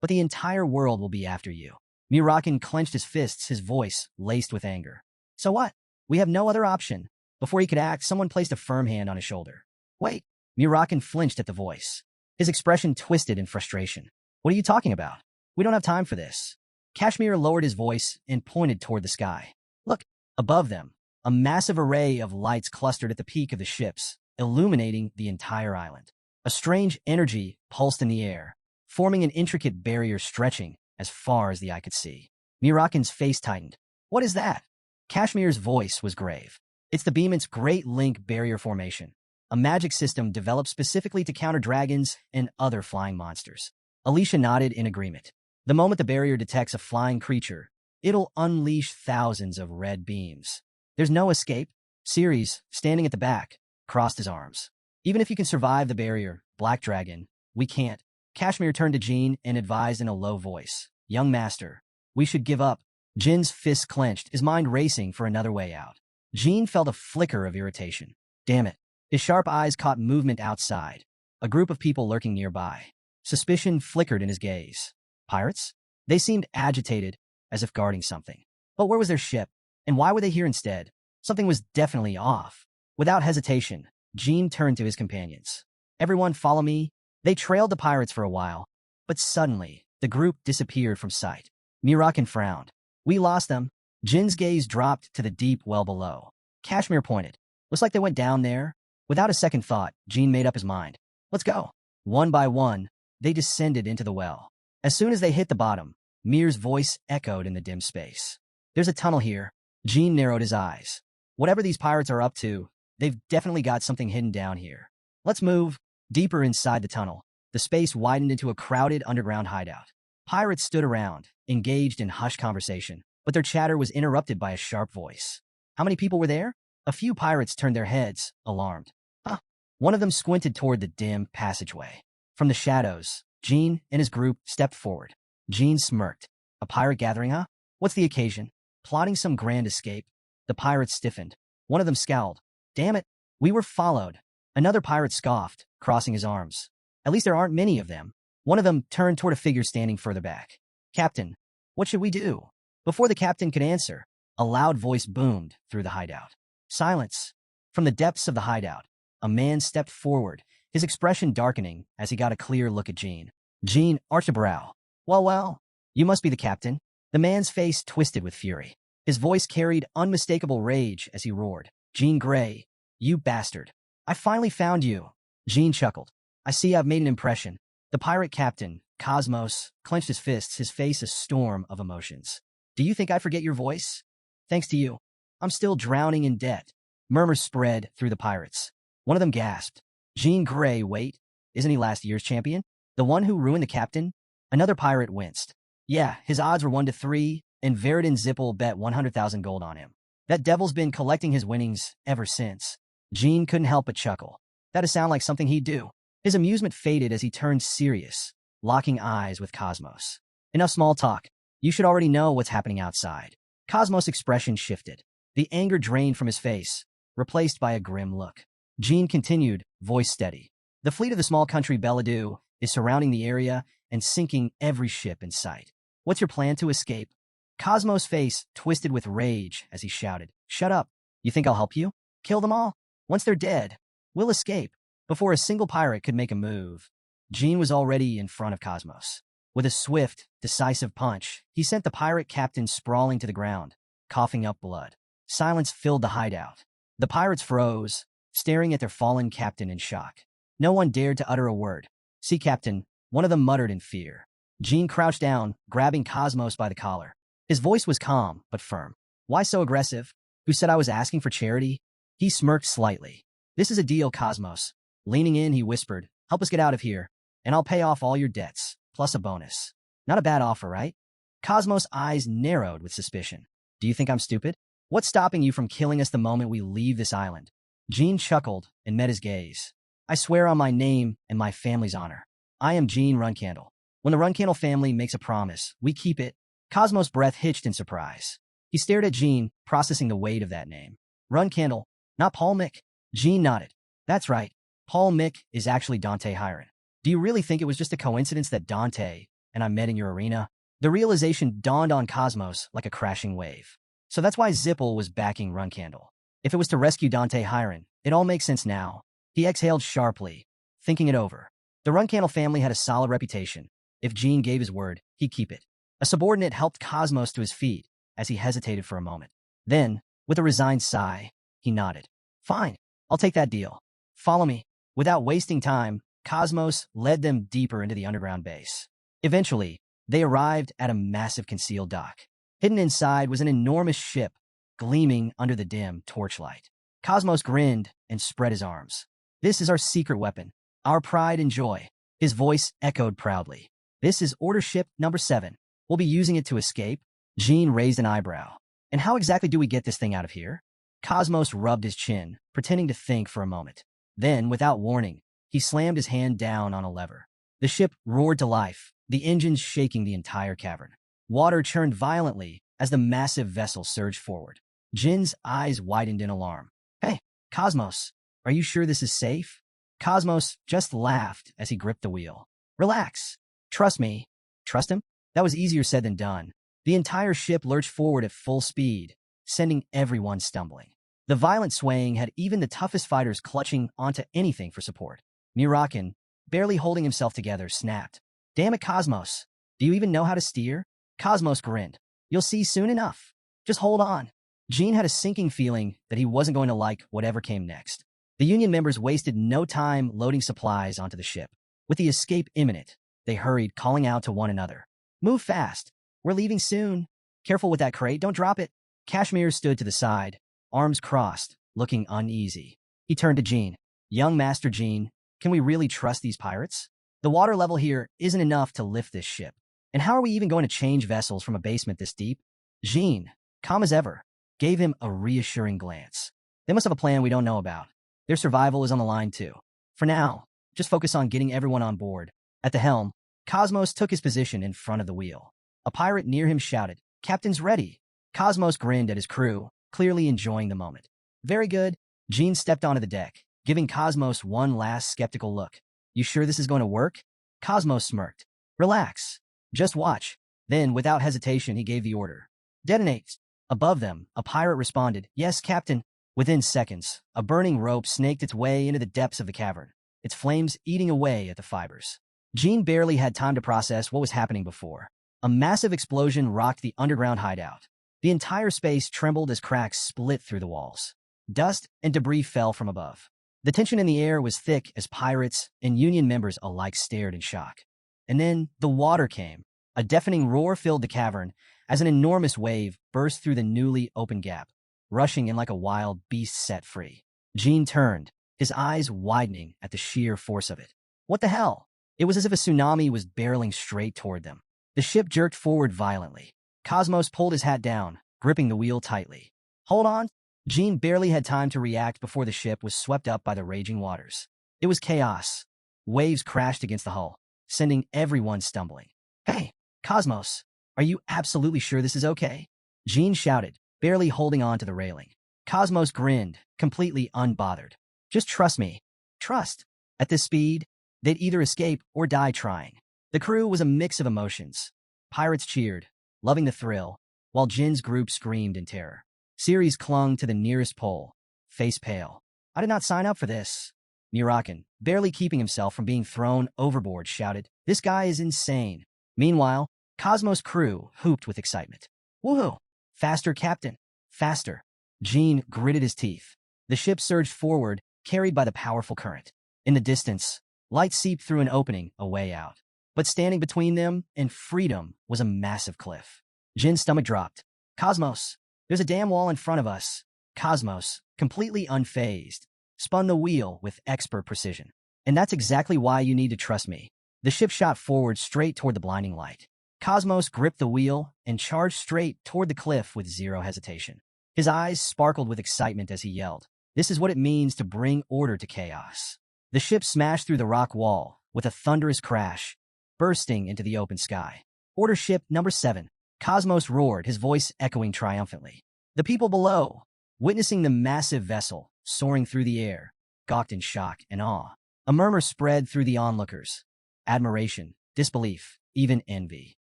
but the entire world will be after you. Murakan clenched his fists, his voice laced with anger. So what? We have no other option. Before he could act, someone placed a firm hand on his shoulder. Wait. Murakan flinched at the voice. His expression twisted in frustration. What are you talking about? We don't have time for this. Kashmir lowered his voice and pointed toward the sky. Look, above them, a massive array of lights clustered at the peak of the ships, illuminating the entire island. A strange energy pulsed in the air, forming an intricate barrier stretching as far as the eye could see. Murakan's face tightened. What is that? Kashmir's voice was grave. It's the Beeman's Great Link Barrier Formation, a magic system developed specifically to counter dragons and other flying monsters. Alicia nodded in agreement. The moment the barrier detects a flying creature, it'll unleash thousands of red beams. There's no escape. Ceres, standing at the back, crossed his arms. Even if you can survive the barrier, Black Dragon, we can't. Kashmir turned to Jean and advised in a low voice. Young master, we should give up. Jin's fists clenched, his mind racing for another way out. Jean felt a flicker of irritation. Damn it. His sharp eyes caught movement outside, a group of people lurking nearby. Suspicion flickered in his gaze. Pirates? They seemed agitated, as if guarding something. But where was their ship? And why were they here instead? Something was definitely off. Without hesitation, Jean turned to his companions. Everyone follow me. They trailed the pirates for a while, but suddenly, the group disappeared from sight. Murakan frowned. We lost them. Jin's gaze dropped to the deep well below. Kashmir pointed. Looks like they went down there. Without a second thought, Jean made up his mind. Let's go. One by one, they descended into the well. As soon as they hit the bottom, Mir's voice echoed in the dim space. There's a tunnel here. Jean narrowed his eyes. Whatever these pirates are up to, they've definitely got something hidden down here. Let's move. Deeper inside the tunnel, the space widened into a crowded underground hideout. Pirates stood around, engaged in hushed conversation, but their chatter was interrupted by a sharp voice. How many people were there? A few pirates turned their heads, alarmed. Huh. One of them squinted toward the dim passageway. From the shadows, Jean and his group stepped forward. Jean smirked. A pirate gathering, huh? What's the occasion? Plotting some grand escape? The pirates stiffened. One of them scowled. Damn it, we were followed. Another pirate scoffed, crossing his arms. At least there aren't many of them. One of them turned toward a figure standing further back. Captain, what should we do? Before the captain could answer, a loud voice boomed through the hideout. Silence. From the depths of the hideout, a man stepped forward, his expression darkening as he got a clear look at Jean. Jean arched a brow. Well, you must be the captain. The man's face twisted with fury. His voice carried unmistakable rage as he roared. Jean Grey, you bastard. I finally found you. Jean chuckled. I see I've made an impression. The pirate captain, Cosmos, clenched his fists, his face a storm of emotions. Do you think I forget your voice? Thanks to you, I'm still drowning in debt. Murmurs spread through the pirates. One of them gasped. Jean Grey, wait, isn't he last year's champion? The one who ruined the captain? Another pirate winced. Yeah, his odds were 1-3, and Veridin Zippel bet 100,000 gold on him. That devil's been collecting his winnings ever since. Jean couldn't help but chuckle. That'd sound like something he'd do. His amusement faded as he turned serious, locking eyes with Cosmos. Enough small talk. You should already know what's happening outside. Cosmos' expression shifted. The anger drained from his face, replaced by a grim look. Jean continued, voice steady. The fleet of the small country Belladou is surrounding the area and sinking every ship in sight. What's your plan to escape? Cosmos' face twisted with rage as he shouted, Shut up. You think I'll help you? Kill them all. Once they're dead, we'll escape. Before a single pirate could make a move, Jean was already in front of Cosmos. With a swift, decisive punch, he sent the pirate captain sprawling to the ground, coughing up blood. Silence filled the hideout. The pirates froze, staring at their fallen captain in shock. No one dared to utter a word. Sea captain, one of them muttered in fear. Jean crouched down, grabbing Cosmos by the collar. His voice was calm, but firm. Why so aggressive? Who said I was asking for charity? He smirked slightly. This is a deal, Cosmos. Leaning in, he whispered, Help us get out of here, and I'll pay off all your debts, plus a bonus. Not a bad offer, right? Cosmos' eyes narrowed with suspicion. Do you think I'm stupid? What's stopping you from killing us the moment we leave this island? Jean chuckled and met his gaze. I swear on my name and my family's honor. I am Jean Runcandel. When the Runcandel family makes a promise, we keep it. Cosmos' breath hitched in surprise. He stared at Jean, processing the weight of that name. Runcandel, not Paul Mick. Jean nodded. That's right. Paul Mick is actually Dante Hiron. Do you really think it was just a coincidence that Dante and I met in your arena? The realization dawned on Cosmos like a crashing wave. So that's why Zippel was backing Runcandel. If it was to rescue Dante Hiron, it all makes sense now. He exhaled sharply, thinking it over. The Runcandel family had a solid reputation. If Jean gave his word, he'd keep it. A subordinate helped Cosmos to his feet as he hesitated for a moment. Then, with a resigned sigh, he nodded. Fine, I'll take that deal. Follow me. Without wasting time, Cosmos led them deeper into the underground base. Eventually, they arrived at a massive concealed dock. Hidden inside was an enormous ship, gleaming under the dim torchlight. Cosmos grinned and spread his arms. This is our secret weapon, our pride and joy. His voice echoed proudly. This is Order Ship Number 7. We'll be using it to escape. Jean raised an eyebrow. And how exactly do we get this thing out of here? Cosmos rubbed his chin, pretending to think for a moment. Then, without warning, he slammed his hand down on a lever. The ship roared to life, the engines shaking the entire cavern. Water churned violently as the massive vessel surged forward. Jin's eyes widened in alarm. Hey, Cosmos, are you sure this is safe? Cosmos just laughed as he gripped the wheel. Relax. Trust me. Trust him? That was easier said than done. The entire ship lurched forward at full speed, sending everyone stumbling. The violent swaying had even the toughest fighters clutching onto anything for support. Murakan, barely holding himself together, snapped. Damn it, Cosmos. Do you even know how to steer? Cosmos grinned. You'll see soon enough. Just hold on. Jean had a sinking feeling that he wasn't going to like whatever came next. The Union members wasted no time loading supplies onto the ship. With the escape imminent, they hurried, calling out to one another. Move fast. We're leaving soon. Careful with that crate. Don't drop it. Kashmir stood to the side, arms crossed, looking uneasy. He turned to Jean. Young Master Jean, can we really trust these pirates? The water level here isn't enough to lift this ship. And how are we even going to change vessels from a basement this deep? Jean, calm as ever, gave him a reassuring glance. They must have a plan we don't know about. Their survival is on the line too. For now, just focus on getting everyone on board. At the helm, Cosmos took his position in front of the wheel. A pirate near him shouted, Captain's ready. Cosmos grinned at his crew, clearly enjoying the moment. Very good. Jean stepped onto the deck, giving Cosmos one last skeptical look. You sure this is going to work? Cosmos smirked. Relax. Just watch. Then, without hesitation, he gave the order. Detonate. Above them, a pirate responded, Yes, Captain. Within seconds, a burning rope snaked its way into the depths of the cavern, its flames eating away at the fibers. Jean barely had time to process what was happening before. A massive explosion rocked the underground hideout. The entire space trembled as cracks split through the walls. Dust and debris fell from above. The tension in the air was thick as pirates and Union members alike stared in shock. And then the water came. A deafening roar filled the cavern as an enormous wave burst through the newly opened gap, rushing in like a wild beast set free. Jean turned, his eyes widening at the sheer force of it. What the hell? It was as if a tsunami was barreling straight toward them. The ship jerked forward violently. Cosmos pulled his hat down, gripping the wheel tightly. Hold on. Jean barely had time to react before the ship was swept up by the raging waters. It was chaos. Waves crashed against the hull, sending everyone stumbling. Hey, Cosmos, are you absolutely sure this is okay? Jean shouted, barely holding on to the railing. Cosmos grinned, completely unbothered. Just trust me. Trust. At this speed, they'd either escape or die trying. The crew was a mix of emotions. Pirates cheered, loving the thrill, while Jin's group screamed in terror. Ceres clung to the nearest pole, face pale. I did not sign up for this. Murakan, barely keeping himself from being thrown overboard, shouted, This guy is insane. Meanwhile, Cosmos' crew hooped with excitement. Woohoo! Faster, Captain! Faster! Jean gritted his teeth. The ship surged forward, carried by the powerful current. In the distance, light seeped through an opening, a way out. But standing between them and freedom was a massive cliff. Jin's stomach dropped. Cosmos! There's a damn wall in front of us. Cosmos, completely unfazed, spun the wheel with expert precision. And that's exactly why you need to trust me. The ship shot forward straight toward the blinding light. Cosmos gripped the wheel and charged straight toward the cliff with zero hesitation. His eyes sparkled with excitement as he yelled, This is what it means to bring order to chaos. The ship smashed through the rock wall with a thunderous crash, bursting into the open sky. Order ship number 7. Cosmos roared, his voice echoing triumphantly. The people below, witnessing the massive vessel soaring through the air, gawked in shock and awe. A murmur spread through the onlookers. Admiration, disbelief, even envy.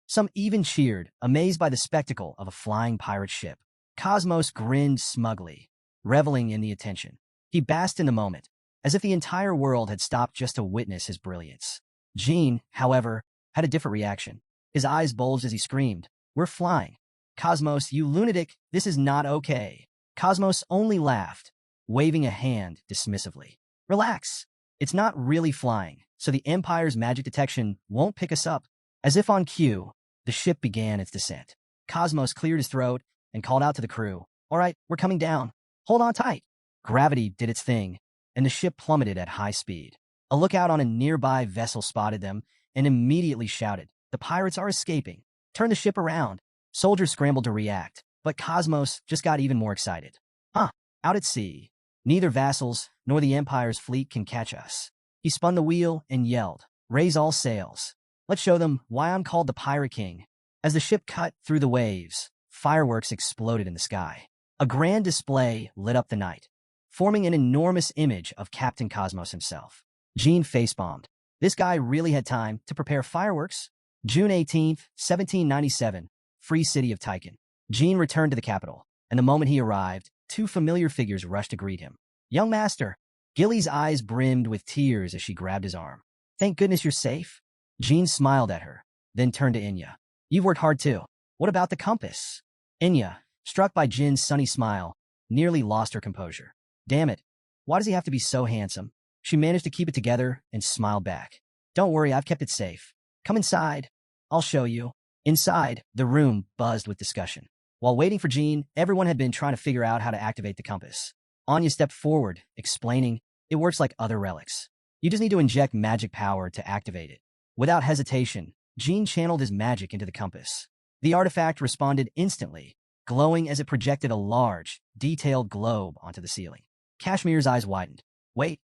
Some even cheered, amazed by the spectacle of a flying pirate ship. Cosmos grinned smugly, reveling in the attention. He basked in the moment, as if the entire world had stopped just to witness his brilliance. Jean, however, had a different reaction. His eyes bulged as he screamed, We're flying. Cosmos, you lunatic, this is not okay. Cosmos only laughed, waving a hand dismissively. Relax. It's not really flying, so the Empire's magic detection won't pick us up. As if on cue, the ship began its descent. Cosmos cleared his throat and called out to the crew. All right, we're coming down. Hold on tight. Gravity did its thing, and the ship plummeted at high speed. A lookout on a nearby vessel spotted them and immediately shouted, The pirates are escaping. Turn the ship around. Soldiers scrambled to react, but Cosmos just got even more excited. Out at sea. Neither vassals nor the Empire's fleet can catch us. He spun the wheel and yelled, Raise all sails. Let's show them why I'm called the Pirate King. As the ship cut through the waves, fireworks exploded in the sky. A grand display lit up the night, forming an enormous image of Captain Cosmos himself. Jean facepalmed. This guy really had time to prepare fireworks. June 18th, 1797, Free City of Tychon. Jean returned to the capital, and the moment he arrived, 2 familiar figures rushed to greet him. Young master. Gilly's eyes brimmed with tears as she grabbed his arm. Thank goodness you're safe. Jean smiled at her, then turned to Enya. You've worked hard too. What about the compass? Enya, struck by Jin's sunny smile, nearly lost her composure. Damn it. Why does he have to be so handsome? She managed to keep it together and smiled back. Don't worry, I've kept it safe. Come inside. I'll show you. Inside, the room buzzed with discussion. While waiting for Jean, everyone had been trying to figure out how to activate the compass. Anya stepped forward, explaining, It works like other relics. You just need to inject magic power to activate it. Without hesitation, Jean channeled his magic into the compass. The artifact responded instantly, glowing as it projected a large, detailed globe onto the ceiling. Kashmir's eyes widened. Wait,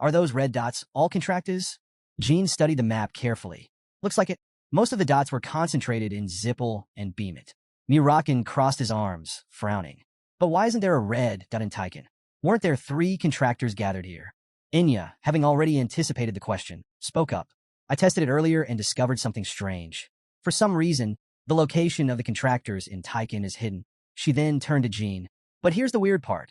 are those red dots all contractors? Jean studied the map carefully. Looks like it. Most of the dots were concentrated in Zippel and Beamit. Murakan crossed his arms, frowning. But why isn't there a red dot in Tychon? Weren't there 3 contractors gathered here? Enya, having already anticipated the question, spoke up. I tested it earlier and discovered something strange. For some reason, the location of the contractors in Tychon is hidden. She then turned to Jean. But here's the weird part.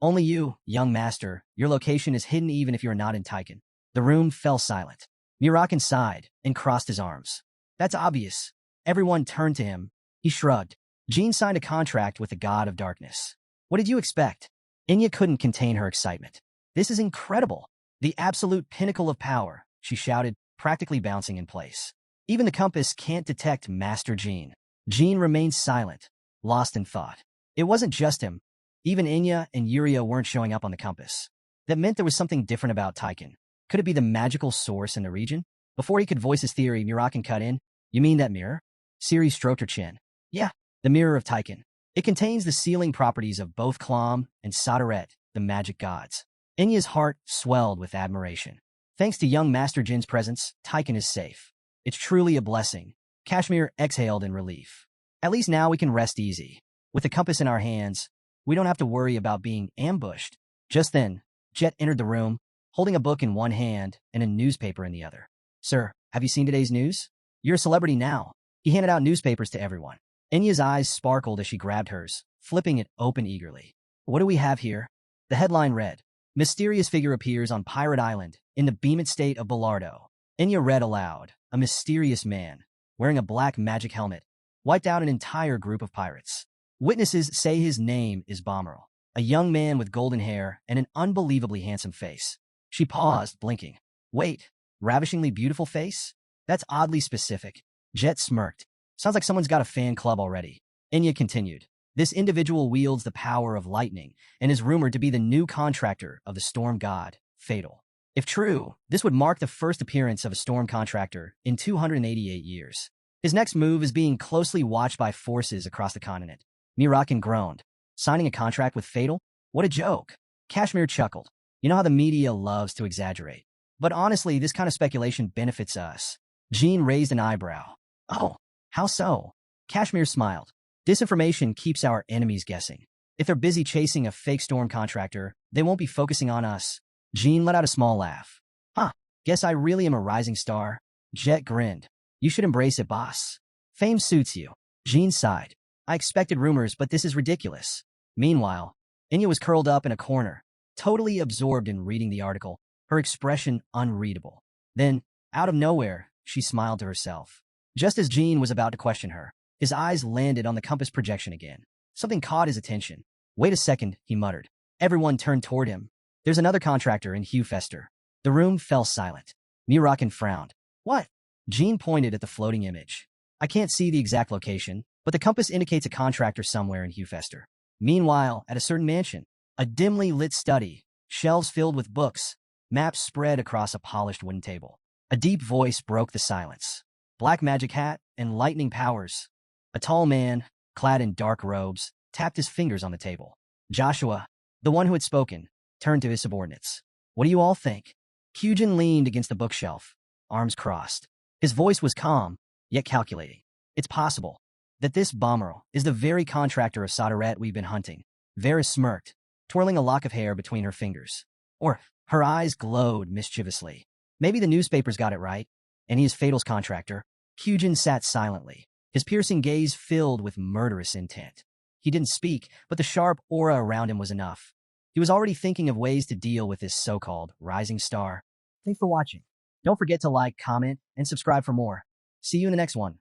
Only you, young master. Your location is hidden even if you're not in Taiken. The room fell silent. Murakan sighed and crossed his arms. That's obvious. Everyone turned to him. He shrugged. Jean signed a contract with the god of darkness. What did you expect? Inya couldn't contain her excitement. This is incredible. The absolute pinnacle of power, she shouted, practically bouncing in place. Even the compass can't detect Master Jean. Jean remained silent, lost in thought. It wasn't just him. Even Inya and Yuria weren't showing up on the compass. That meant there was something different about Taiken. Could it be the magical source in the region? Before he could voice his theory, Murakan cut in. You mean that mirror? Siri stroked her chin. Yeah, the mirror of Taiken. It contains the sealing properties of both Klam and Sadaret, the magic gods. Inya's heart swelled with admiration. Thanks to young Master Jin's presence, Taiken is safe. It's truly a blessing. Kashmir exhaled in relief. At least now we can rest easy. With the compass in our hands, we don't have to worry about being ambushed. Just then, Jet entered the room, holding a book in one hand and a newspaper in the other. Sir, have you seen today's news? You're a celebrity now. He handed out newspapers to everyone. Inya's eyes sparkled as she grabbed hers, flipping it open eagerly. What do we have here? The headline read, Mysterious figure appears on Pirate Island in the Beemit state of Belardo. Inya read aloud, a mysterious man, wearing a black magic helmet, wiped out an entire group of pirates. Witnesses say his name is Bommerl, a young man with golden hair and an unbelievably handsome face. She paused, blinking. Wait, ravishingly beautiful face? That's oddly specific. Jet smirked. Sounds like someone's got a fan club already. Inya continued. This individual wields the power of lightning and is rumored to be the new contractor of the storm god, Fatal. If true, this would mark the first appearance of a storm contractor in 288 years. His next move is being closely watched by forces across the continent. Murakan groaned. Signing a contract with Fatal? What a joke. Kashmir chuckled. You know how the media loves to exaggerate. But honestly, this kind of speculation benefits us. Jean raised an eyebrow. Oh, how so? Kashmir smiled. Disinformation keeps our enemies guessing. If they're busy chasing a fake storm contractor, they won't be focusing on us. Jean let out a small laugh. Huh, guess I really am a rising star. Jet grinned. You should embrace it, boss. Fame suits you. Jean sighed. I expected rumors, but this is ridiculous. Meanwhile, Inya was curled up in a corner, totally absorbed in reading the article, her expression unreadable. Then, out of nowhere, she smiled to herself. Just as Jean was about to question her, his eyes landed on the compass projection again. Something caught his attention. Wait a second, he muttered. Everyone turned toward him. There's another contractor in Hewfester. The room fell silent. Murakan frowned. What? Jean pointed at the floating image. I can't see the exact location, but the compass indicates a contractor somewhere in Hewfester. Meanwhile, at a certain mansion, a dimly lit study, shelves filled with books, maps spread across a polished wooden table. A deep voice broke the silence. Black magic hat and lightning powers. A tall man, clad in dark robes, tapped his fingers on the table. Joshua, the one who had spoken, turned to his subordinates. What do you all think? Kyujin leaned against the bookshelf, arms crossed. His voice was calm, yet calculating. It's possible that this Bommerl is the very contractor of Sadaret we've been hunting. Varys smirked, twirling a lock of hair between her fingers. Or her eyes glowed mischievously. Maybe the newspapers got it right, and he is Fatal's contractor. Kyujin sat silently, his piercing gaze filled with murderous intent. He didn't speak, but the sharp aura around him was enough. He was already thinking of ways to deal with this so-called rising star. Thanks for watching. Don't forget to like, comment, and subscribe for more. See you in the next one.